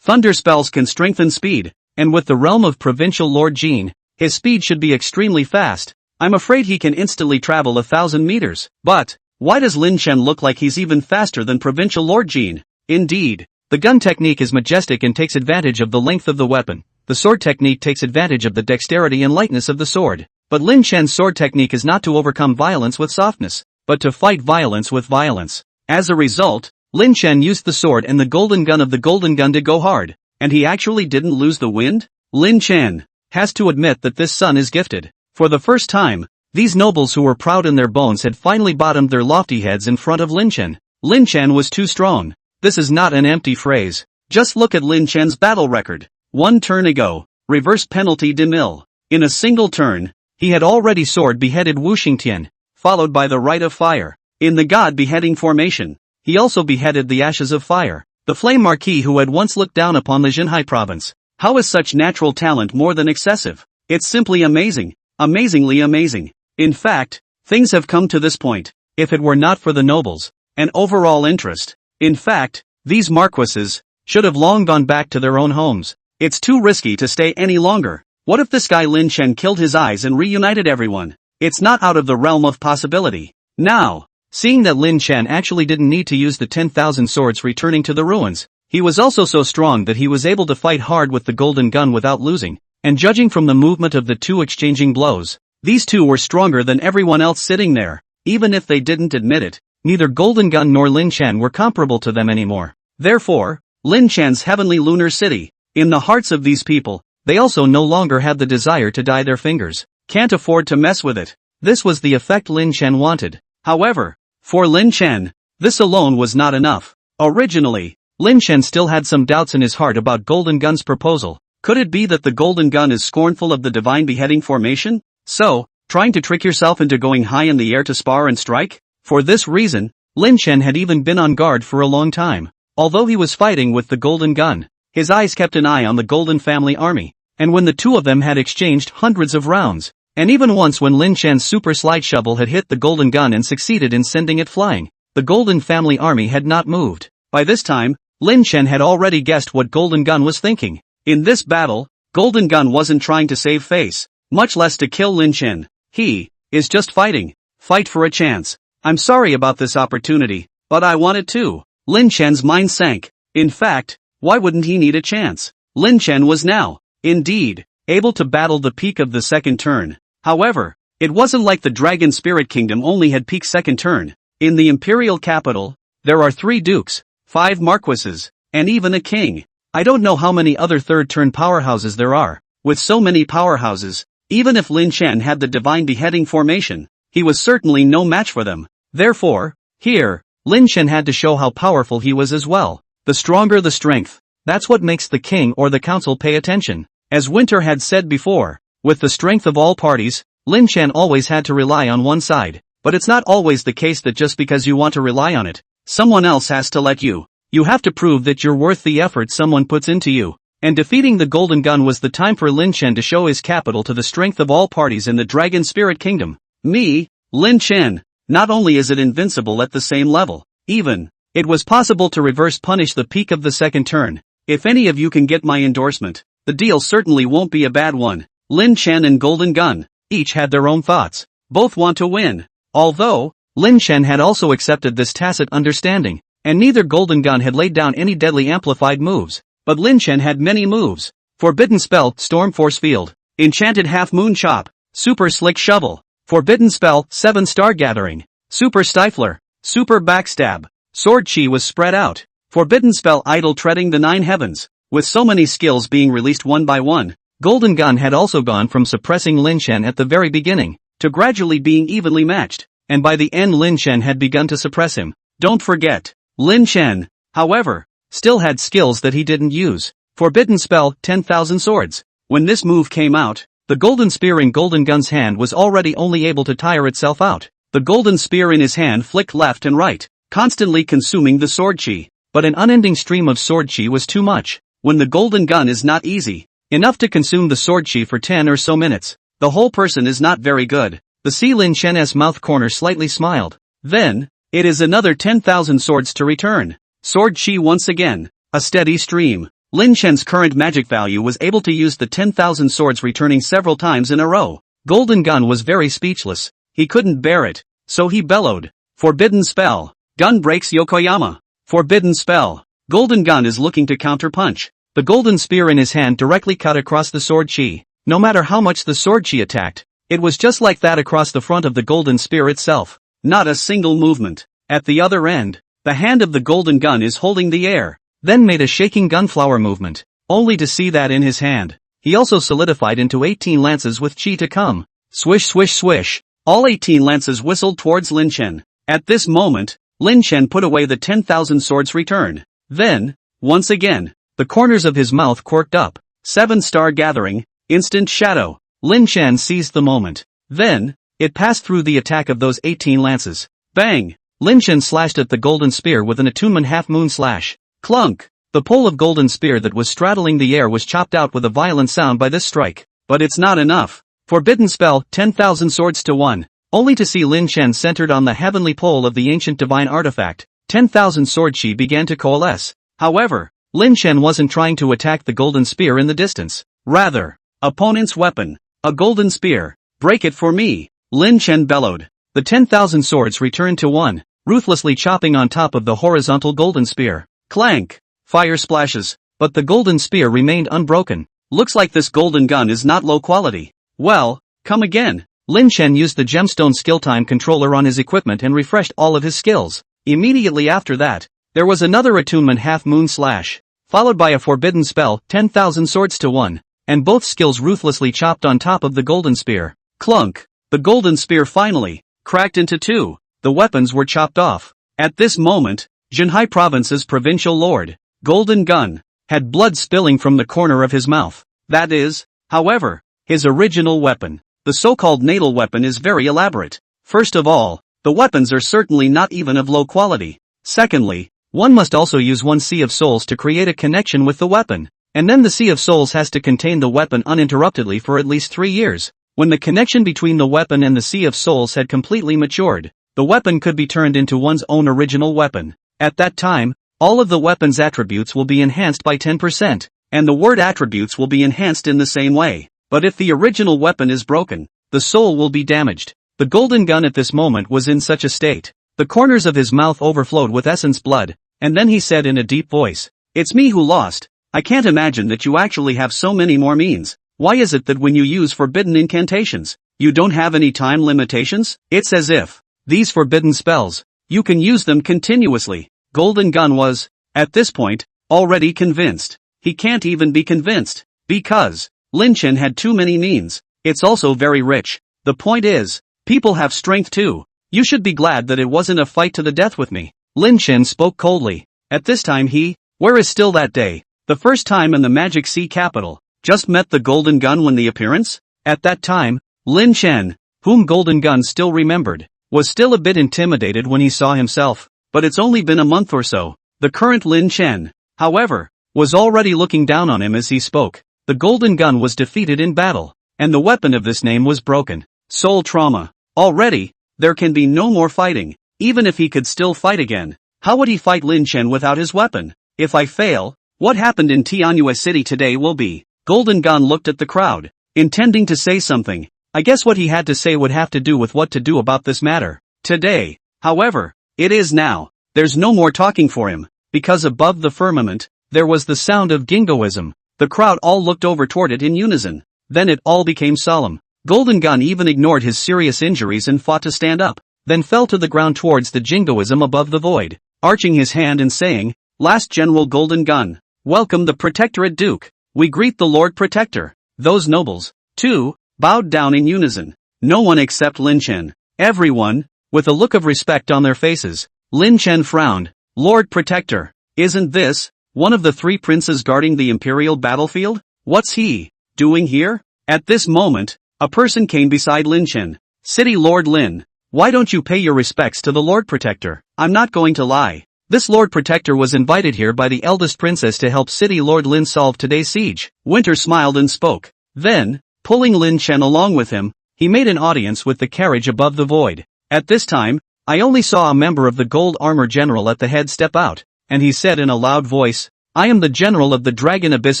Thunder spells can strengthen speed, and with the realm of Provincial Lord Jean, his speed should be extremely fast. I'm afraid he can instantly travel 1,000 meters. But, why does Lin Chen look like he's even faster than Provincial Lord Jean? Indeed, the gun technique is majestic and takes advantage of the length of the weapon. The sword technique takes advantage of the dexterity and lightness of the sword. But Lin Chen's sword technique is not to overcome violence with softness, but to fight violence with violence. As a result, Lin Chen used the sword and the golden gun of the golden gun to go hard, and he actually didn't lose the wind? Lin Chen has to admit that this son is gifted. For the first time, these nobles who were proud in their bones had finally bottomed their lofty heads in front of Lin Chen. Lin Chen was too strong. This is not an empty phrase. Just look at Lin Chen's battle record. 1 turn ago, reverse penalty de mille. In a single turn, he had already sword beheaded Wu Xingtian, followed by the Rite of Fire. In the god beheading formation, he also beheaded the Ashes of Fire, the Flame Marquis who had once looked down upon the Jinhai province. How is such natural talent more than excessive? It's simply amazing, amazingly amazing. In fact, things have come to this point, if it were not for the nobles, and overall interest. In fact, these marquises should have long gone back to their own homes. It's too risky to stay any longer. What if this guy Lin Chen killed his eyes and reunited everyone? It's not out of the realm of possibility. Now, seeing that Lin Chen actually didn't need to use the 10,000 swords returning to the ruins, he was also so strong that he was able to fight hard with the golden gun without losing, and judging from the movement of the two exchanging blows, these two were stronger than everyone else sitting there. Even if they didn't admit it, neither Golden Gun nor Lin Chen were comparable to them anymore. Therefore, Lin Chen's heavenly lunar city, in the hearts of these people, they also no longer had the desire to dye their fingers. Can't afford to mess with it. This was the effect Lin Chen wanted. However, for Lin Chen, this alone was not enough. Originally, Lin Chen still had some doubts in his heart about Golden Gun's proposal. Could it be that the Golden Gun is scornful of the divine beheading formation? So, trying to trick yourself into going high in the air to spar and strike? For this reason, Lin Chen had even been on guard for a long time. Although he was fighting with the Golden Gun, his eyes kept an eye on the Golden Family Army, and when the two of them had exchanged hundreds of rounds, and even once when Lin Chen's super slide shovel had hit the Golden Gun and succeeded in sending it flying, the Golden Family Army had not moved. By this time, Lin Chen had already guessed what Golden Gun was thinking. In this battle, Golden Gun wasn't trying to save face, much less to kill Lin Chen. He is just fighting. Fight for a chance. I'm sorry about this opportunity, but I want it too. Lin Chen's mind sank. In fact, why wouldn't he need a chance? Lin Chen was now, indeed, able to battle the peak of the second turn. However, it wasn't like the Dragon Spirit Kingdom only had peak second turn. In the imperial capital, there are 3 dukes, 5 marquises, and even a king. I don't know how many other third turn powerhouses there are. With so many powerhouses, even if Lin Chen had the divine beheading formation, he was certainly no match for them. Therefore, Here, Lin Chen had to show how powerful he was as well. The stronger the strength. That's what makes the king or the council pay attention. As Winter had said before, with the strength of all parties, Lin Chen always had to rely on one side. But it's not always the case that just because you want to rely on it, someone else has to let you. You have to prove that you're worth the effort someone puts into you. And defeating the Golden Gun was the time for Lin Chen to show his capital to the strength of all parties in the Dragon Spirit Kingdom. Me, Lin Chen. Not only is it invincible at the same level, even, it was possible to reverse punish the peak of the second turn. If any of you can get my endorsement, the deal certainly won't be a bad one. Lin Chen and Golden Gun, each had their own thoughts. Both want to win. Although, Lin Chen had also accepted this tacit understanding, and neither Golden Gun had laid down any deadly amplified moves. But Lin Chen had many moves. Forbidden Spell, Storm Force Field. Enchanted Half Moon Chop. Super Slick Shovel. Forbidden Spell, 7-Star Gathering. Super Stifler. Super Backstab. Sword Chi was spread out. Forbidden Spell, Idle Treading the 9 Heavens. With so many skills being released one by one, Golden Gun had also gone from suppressing Lin Chen at the very beginning, to gradually being evenly matched, and by the end Lin Chen had begun to suppress him. Don't forget, Lin Chen, however, still had skills that he didn't use. Forbidden Spell, 10,000 Swords. When this move came out, the golden spear in Golden Gun's hand was already only able to tire itself out. The golden spear in his hand flicked left and right, constantly consuming the sword chi. But an unending stream of sword chi was too much. When the Golden Gun is not easy enough to consume the sword chi for 10 or so minutes, the whole person is not very good. The Si Lin Chen's mouth corner slightly smiled. Then, it is another 10,000 swords to return. Sword chi once again. A steady stream. Lin Chen's current magic value was able to use the 10,000 swords returning several times in a row. Golden Gun was very speechless. He couldn't bear it, so he bellowed. Forbidden Spell. Gun breaks Yokoyama. Forbidden Spell. Golden Gun is looking to counter-punch. The golden spear in his hand directly cut across the sword chi. No matter how much the sword chi attacked, it was just like that across the front of the golden spear itself. Not a single movement. At the other end, the hand of the Golden Gun is holding the air, then made a shaking gunflower movement, only to see that in his hand, he also solidified into 18 lances with chi to come. Swish swish swish. All 18 lances whistled towards Lin Chen. At this moment, Lin Chen put away the 10,000 swords return. Then, once again, the corners of his mouth quirked up. 7-Star Gathering. Instant Shadow. Lin Chen seized the moment. Then, it passed through the attack of those 18 lances. Bang! Lin Chen slashed at the golden spear with an attunement half-moon slash. Clunk! The pole of golden spear that was straddling the air was chopped out with a violent sound by this strike. But it's not enough. Forbidden Spell, 10,000 swords to 1. Only to see Lin Chen centered on the heavenly pole of the ancient divine artifact. 10,000 sword chi began to coalesce. However, Lin Chen wasn't trying to attack the golden spear in the distance. Rather, opponent's weapon. A golden spear. Break it for me. Lin Chen bellowed. The 10,000 swords returned to 1, ruthlessly chopping on top of the horizontal golden spear. Clank! Fire splashes. But the golden spear remained unbroken. Looks like this Golden Gun is not low quality. Well, come again. Lin Chen used the gemstone skill time controller on his equipment and refreshed all of his skills. Immediately after that, there was another attunement half-moon slash, followed by a forbidden spell, 10,000 swords to 1, and both skills ruthlessly chopped on top of the golden spear. Clunk! The golden spear finally cracked into 2. The weapons were chopped off. At this moment, Jinhai Province's provincial lord, Golden Gun, had blood spilling from the corner of his mouth. That is, however, his original weapon. The so-called natal weapon is very elaborate. First of all, the weapons are certainly not even of low quality. Secondly, one must also use one Sea of Souls to create a connection with the weapon. And then the Sea of Souls has to contain the weapon uninterruptedly for at least 3 years. When the connection between the weapon and the Sea of Souls had completely matured, the weapon could be turned into one's own original weapon. At that time, all of the weapon's attributes will be enhanced by 10%, and the word attributes will be enhanced in the same way. But if the original weapon is broken, the soul will be damaged. The Golden Gun at this moment was in such a state. The corners of his mouth overflowed with essence blood, and then he said in a deep voice, "It's me who lost. I can't imagine that you actually have so many more means. Why is it that when you use forbidden incantations, you don't have any time limitations? It's as if these forbidden spells, you can use them continuously." Golden Gun was, at this point, already convinced. He can't even be convinced, because Lin Chen had too many means. It's also very rich. The point is, people have strength too. You should be glad that it wasn't a fight to the death with me. Lin Chen spoke coldly. At this time where is still that day, the first time in the Magic Sea capital, just met the Golden Gun when the appearance? At that time, Lin Chen, whom Golden Gun still remembered, was still a bit intimidated when he saw himself, but it's only been a month or so. The current Lin Chen, however, was already looking down on him as he spoke. The Golden Gun was defeated in battle, and the weapon of this name was broken. Soul trauma. Already, there can be no more fighting. Even if he could still fight again, how would he fight Lin Chen without his weapon? If I fail, what happened in Tianhua City today will be. Golden Gun looked at the crowd, intending to say something. I guess what he had to say would have to do with what to do about this matter. Today, however, it is now. There's no more talking for him, because above the firmament, there was the sound of Gingoism. The crowd all looked over toward it in unison. Then it all became solemn. Golden Gun even ignored his serious injuries and fought to stand up, then fell to the ground towards the Jingoism above the void, arching his hand and saying, "Last General Golden Gun, welcome the Protectorate Duke. We greet the Lord Protector." Those nobles, too, bowed down in unison. No one except Lin Chen. Everyone, with a look of respect on their faces. Lin Chen frowned. "Lord Protector, isn't this one of the three princes guarding the Imperial battlefield? What's he doing here?" At this moment, a person came beside Lin Chen. "City Lord Lin, why don't you pay your respects to the Lord Protector?" I'm not going to lie. This Lord Protector was invited here by the eldest princess to help City Lord Lin solve today's siege. Winter smiled and spoke. Then, pulling Lin Chen along with him, he made an audience with the carriage above the void. At this time, I only saw a member of the gold armor general at the head step out, and he said in a loud voice, "I am the general of the Dragon Abyss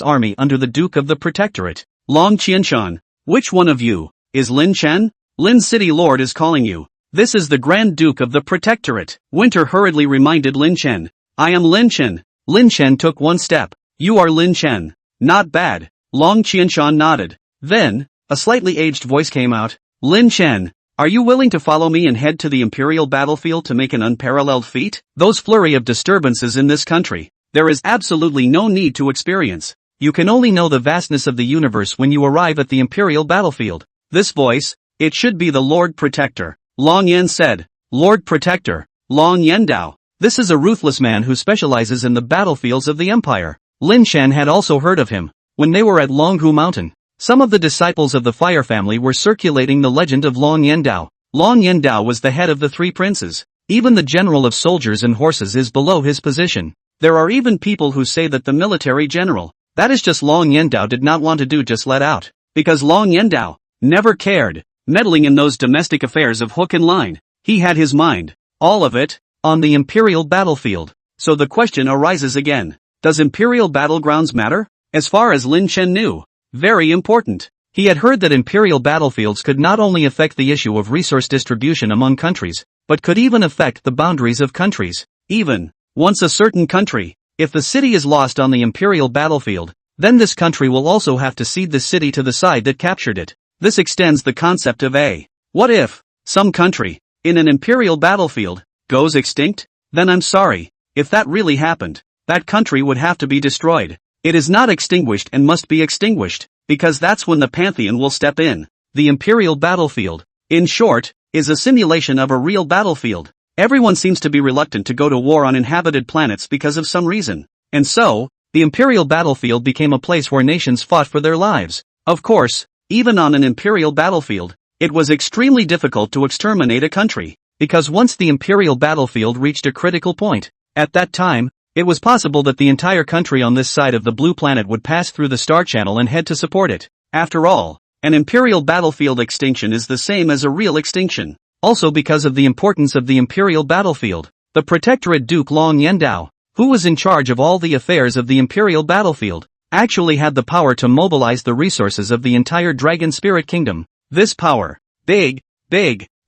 army under the Duke of the Protectorate, Long Qianshan. Which one of you is Lin Chen? Lin City Lord is calling you. This is the Grand Duke of the Protectorate." Winter hurriedly reminded Lin Chen. "I am Lin Chen." Lin Chen took one step. "You are Lin Chen. Not bad." Long Qianshan nodded. Then, a slightly aged voice came out. "Lin Chen, are you willing to follow me and head to the Imperial battlefield to make an unparalleled feat?" Those flurry of disturbances in this country, there is absolutely no need to experience. You can only know the vastness of the universe when you arrive at the Imperial battlefield. This voice, it should be the Lord Protector. Long Yen said. "Lord Protector, Long Yendao. This is a ruthless man who specializes in the battlefields of the Empire." Lin Chen had also heard of him. When they were at Longhu Mountain, some of the disciples of the Fire family were circulating the legend of Long Yendao. Long Yendao was the head of the three princes. Even the general of soldiers and horses is below his position. There are even people who say that the military general, that is just Long Yendao, did not want to do just let out. Because Long Yendao never cared meddling in those domestic affairs of hook and line. He had his mind, all of it, on the Imperial battlefield. So the question arises again. Does Imperial battlegrounds matter? As far as Lin Chen knew, very important. He had heard that Imperial battlefields could not only affect the issue of resource distribution among countries, but could even affect the boundaries of countries. Even once a certain country, if the city is lost on the Imperial battlefield, then this country will also have to cede the city to the side that captured it. This extends the concept of what if some country, in an Imperial battlefield, goes extinct? Then I'm sorry, if that really happened, that country would have to be destroyed. It is not extinguished and must be extinguished, because that's when the Pantheon will step in. The Imperial battlefield, in short, is a simulation of a real battlefield. Everyone seems to be reluctant to go to war on inhabited planets because of some reason. And so, the Imperial battlefield became a place where nations fought for their lives. Of course, even on an Imperial battlefield, it was extremely difficult to exterminate a country, because once the Imperial battlefield reached a critical point, at that time, it was possible that the entire country on this side of the blue planet would pass through the Star Channel and head to support it. After all, an Imperial battlefield extinction is the same as a real extinction. Also because of the importance of the Imperial battlefield, the Protectorate Duke Long Yendao, who was in charge of all the affairs of the Imperial battlefield, actually had the power to mobilize the resources of the entire Dragon Spirit Kingdom. This power, big,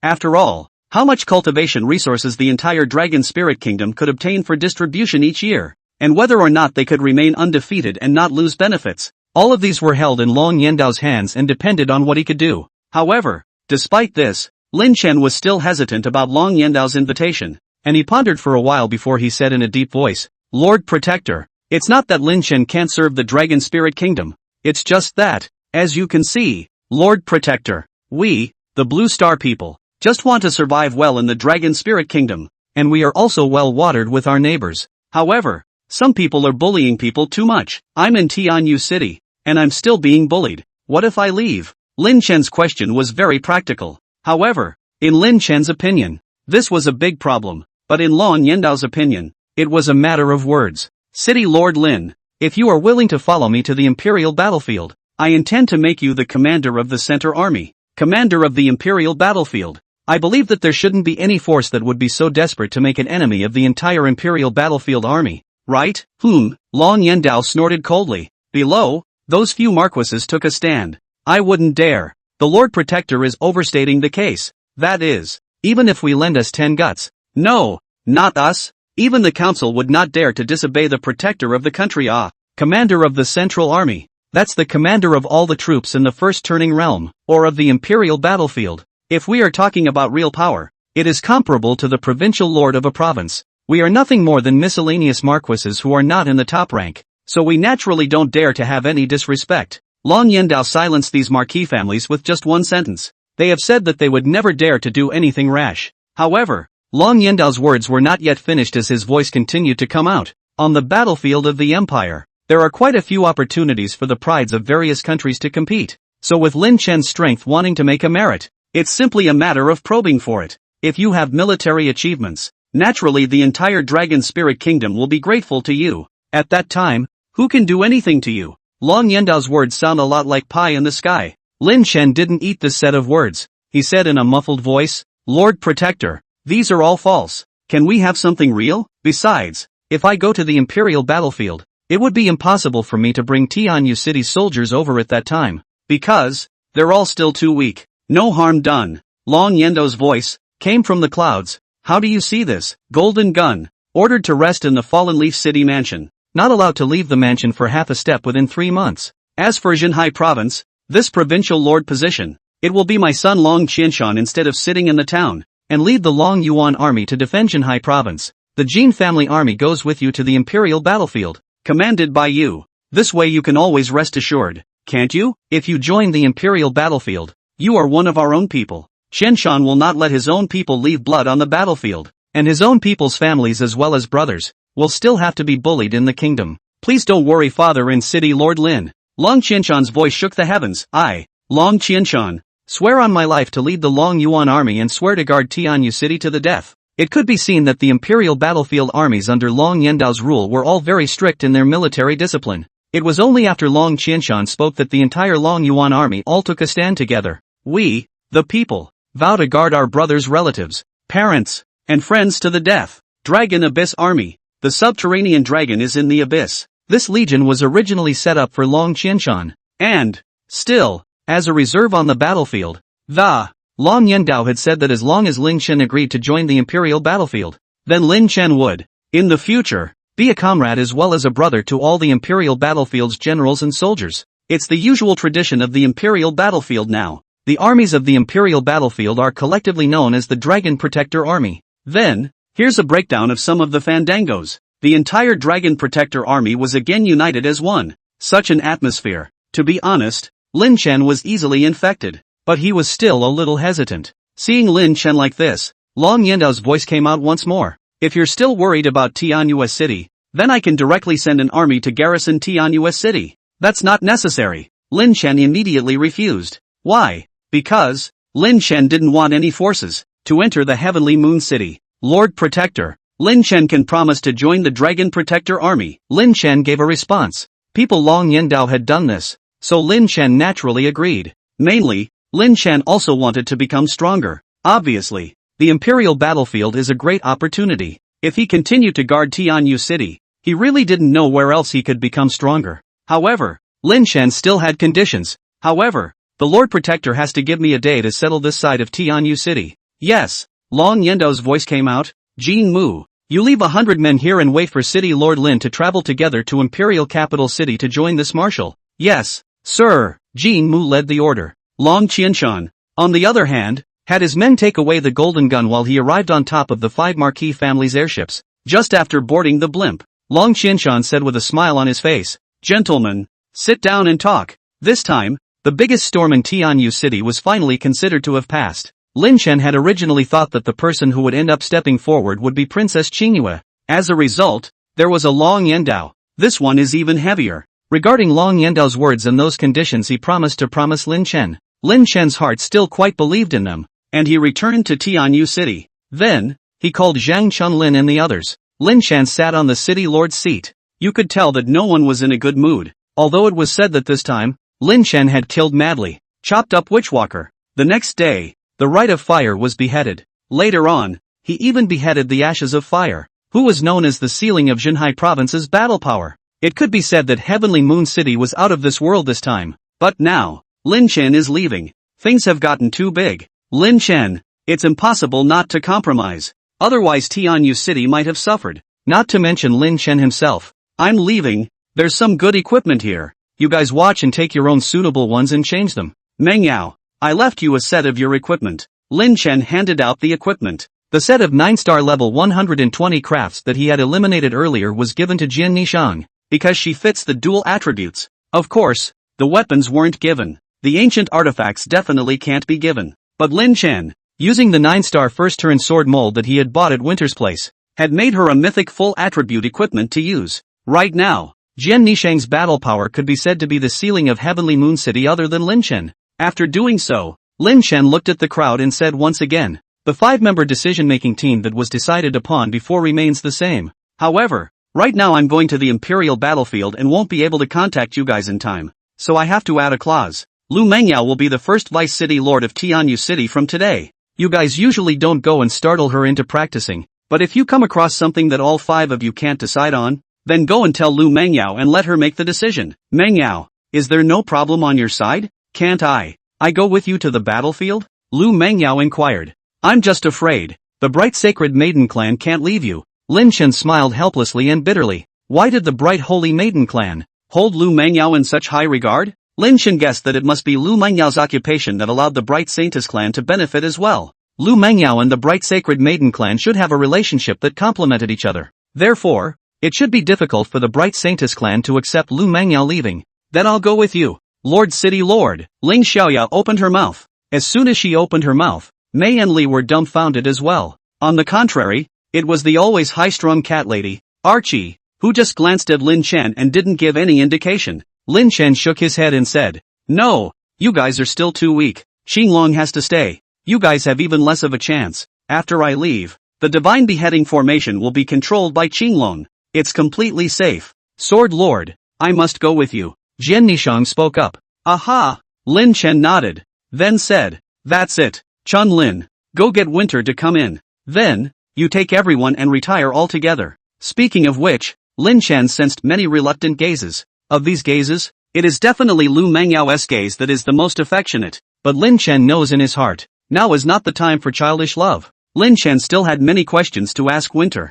after all. How much cultivation resources the entire Dragon Spirit Kingdom could obtain for distribution each year, and whether or not they could remain undefeated and not lose benefits. All of these were held in Long Yendao's hands and depended on what he could do. However, despite this, Lin Chen was still hesitant about Long Yendao's invitation, and he pondered for a while before he said in a deep voice, "Lord Protector, it's not that Lin Chen can't serve the Dragon Spirit Kingdom. It's just that, as you can see, Lord Protector, we, the Blue Star people, just want to survive well in the Dragon Spirit Kingdom, and we are also well watered with our neighbors. However, some people are bullying people too much. I'm in Tianyu City, and I'm still being bullied. What if I leave? Lin Chen's question was very practical. However, in Lin Chen's opinion, this was a big problem, but in Lon Yendao's opinion, it was a matter of words. City Lord Lin, if you are willing to follow me to the Imperial battlefield, I intend to make you the commander of the Center Army. Commander of the Imperial battlefield. I believe that there shouldn't be any force that would be so desperate to make an enemy of the entire Imperial battlefield army, right? Lon Yendao snorted coldly. Below, those few marquises took a stand. I wouldn't dare. The Lord Protector is overstating the case. That is, even if we lend us 10 guts. No, not us. Even the council would not dare to disobey the protector of the country. Commander of the Central Army. That's the commander of all the troops in the First Turning Realm, or of the Imperial battlefield. If we are talking about real power, it is comparable to the provincial lord of a province. We are nothing more than miscellaneous marquises who are not in the top rank, so we naturally don't dare to have any disrespect. Lon Yendao silenced these marquis families with just one sentence. They have said that they would never dare to do anything rash. However, Lon Yendao's words were not yet finished as his voice continued to come out. On the battlefield of the Empire, there are quite a few opportunities for the prides of various countries to compete. So with Lin Chen's strength wanting to make a merit, it's simply a matter of probing for it. If you have military achievements, naturally the entire Dragon Spirit Kingdom will be grateful to you. At that time, who can do anything to you? Lon Yendao's words sound a lot like pie in the sky. Lin Chen didn't eat this set of words. He said in a muffled voice, Lord Protector, these are all false. Can we have something real? Besides, if I go to the Imperial battlefield, it would be impossible for me to bring Tianyu City's soldiers over at that time, because they're all still too weak. No harm done. Lon Yendao's voice came from the clouds. How do you see this? Golden Gun, ordered to rest in the Fallen Leaf City mansion, not allowed to leave the mansion for half a step within 3 months. As for Xinhai province, this provincial lord position, it will be my son Long Qianshan instead of sitting in the town, and lead the Long Yuan army to defend Xinhai province. The Jin family army goes with you to the Imperial battlefield, commanded by you. This way you can always rest assured, can't you? If you join the Imperial battlefield, you are one of our own people. Qianshan will not let his own people leave blood on the battlefield, and his own people's families as well as brothers will still have to be bullied in the kingdom. Please don't worry, Father in City Lord Lin. Long Qianshan's voice shook the heavens. I, Long Qianshan, swear on my life to lead the Long Yuan army and swear to guard Tianyu City to the death. It could be seen that the Imperial battlefield armies under Long Yendao's rule were all very strict in their military discipline. It was only after Long Qianshan spoke that the entire Long Yuan army all took a stand together. We, the people, vow to guard our brothers' relatives, parents, and friends to the death. Dragon Abyss Army. The subterranean dragon is in the abyss. This legion was originally set up for Long Qianshan, and, still, as a reserve on the battlefield. The Long Yendao had said that as long as Lin Chen agreed to join the Imperial battlefield, then Lin Chen would, in the future, be a comrade as well as a brother to all the Imperial battlefield's generals and soldiers. It's the usual tradition of the Imperial battlefield now. The armies of the Imperial battlefield are collectively known as the Dragon Protector Army. Then, here's a breakdown of some of the fandangos. The entire Dragon Protector Army was again united as one. Such an atmosphere. To be honest, Lin Chen was easily infected, but he was still a little hesitant. Seeing Lin Chen like this, Long Yendao's voice came out once more. If you're still worried about Tianyu City, then I can directly send an army to garrison Tianyu City. That's not necessary. Lin Chen immediately refused. Why? Because Lin Chen didn't want any forces to enter the Heavenly Moon City. Lord Protector, Lin Chen can promise to join the Dragon Protector Army. Lin Chen gave a response. People Long Yendao had done this, so Lin Chen naturally agreed. Mainly, Lin Chen also wanted to become stronger. Obviously, the Imperial battlefield is a great opportunity. If he continued to guard Tianyu City, he really didn't know where else he could become stronger. However, Lin Chen still had conditions. However, the Lord Protector has to give me a day to settle this side of Tianyu City. Yes. Long Yendao's voice came out. Jin Mu, you leave 100 men here and wait for City Lord Lin to travel together to Imperial Capital City to join this marshal. Yes, sir. Jin Mu led the order. Long Qianshan, on the other hand, had his men take away the golden gun while he arrived on top of the 5 marquis family's airships. Just after boarding the blimp, Long Qianshan said with a smile on his face, Gentlemen, sit down and talk. This time, the biggest storm in Tianyu City was finally considered to have passed. Lin Chen had originally thought that the person who would end up stepping forward would be Princess Qingyue. As a result, there was a Long Yandao. This one is even heavier. Regarding Long Yandao's words and those conditions he promised to promise Lin Chen. Lin Chen's heart still quite believed in them, and he returned to Tianyu City. Then, he called Zhang Chunlin and the others. Lin Chen sat on the city lord's seat. You could tell that no one was in a good mood, although it was said that this time, Lin Chen had killed madly, chopped up Witchwalker. The next day, the Rite of Fire was beheaded. Later on, he even beheaded the Ashes of Fire, who was known as the ceiling of Zhenhai Province's battle power. It could be said that Heavenly Moon City was out of this world this time. But now, Lin Chen is leaving. Things have gotten too big. Lin Chen, it's impossible not to compromise. Otherwise Tianyu City might have suffered. Not to mention Lin Chen himself. I'm leaving. There's some good equipment here. You guys watch and take your own suitable ones and change them. Meng Yao, I left you a set of your equipment. Lin Chen handed out the equipment. The set of 9-star level 120 crafts that he had eliminated earlier was given to Jian Nishang, because she fits the dual attributes. Of course, the weapons weren't given. The ancient artifacts definitely can't be given. But Lin Chen, using the 9-star first-turn sword mold that he had bought at Winter's Place, had made her a mythic full attribute equipment to use. Right now, Jian Nishang's battle power could be said to be the ceiling of Heavenly Moon City other than Lin Chen. After doing so, Lin Chen looked at the crowd and said once again, the 5-member decision-making team that was decided upon before remains the same. However, right now I'm going to the Imperial battlefield and won't be able to contact you guys in time, so I have to add a clause. Lu Mengyao will be the first Vice City Lord of Tianyu City from today. You guys usually don't go and startle her into practicing, but if you come across something that all 5 of you can't decide on, then go and tell Lu Mengyao and let her make the decision. Mengyao, is there no problem on your side? Can't I go with you to the battlefield? Lu Mengyao inquired. I'm just afraid. The Bright Sacred Maiden Clan can't leave you. Lin Chen smiled helplessly and bitterly. Why did the Bright Holy Maiden Clan hold Lu Mengyao in such high regard? Lin Chen guessed that it must be Lu Mengyao's occupation that allowed the Bright Saintess Clan to benefit as well. Lu Mengyao and the Bright Sacred Maiden Clan should have a relationship that complemented each other. Therefore, it should be difficult for the Bright Saintess Clan to accept Lu Mengyao leaving. Then I'll go with you. Lord City Lord. Ling Xiaoya opened her mouth. As soon as she opened her mouth, Mei and Li were dumbfounded as well. On the contrary, it was the always high-strung cat lady, Archie, who just glanced at Lin Chen and didn't give any indication. Lin Chen shook his head and said, no, you guys are still too weak. Xinglong has to stay. You guys have even less of a chance. After I leave, the Divine Beheading Formation will be controlled by Qinglong. It's completely safe. Sword Lord, I must go with you. Jian Nishang spoke up. Aha! Lin Chen nodded. Then said, that's it. Chun Lin, go get Winter to come in. Then, you take everyone and retire altogether. Speaking of which, Lin Chen sensed many reluctant gazes. Of these gazes, it is definitely Lu Mengyao's gaze that is the most affectionate. But Lin Chen knows in his heart, now is not the time for childish love. Lin Chen still had many questions to ask Winter.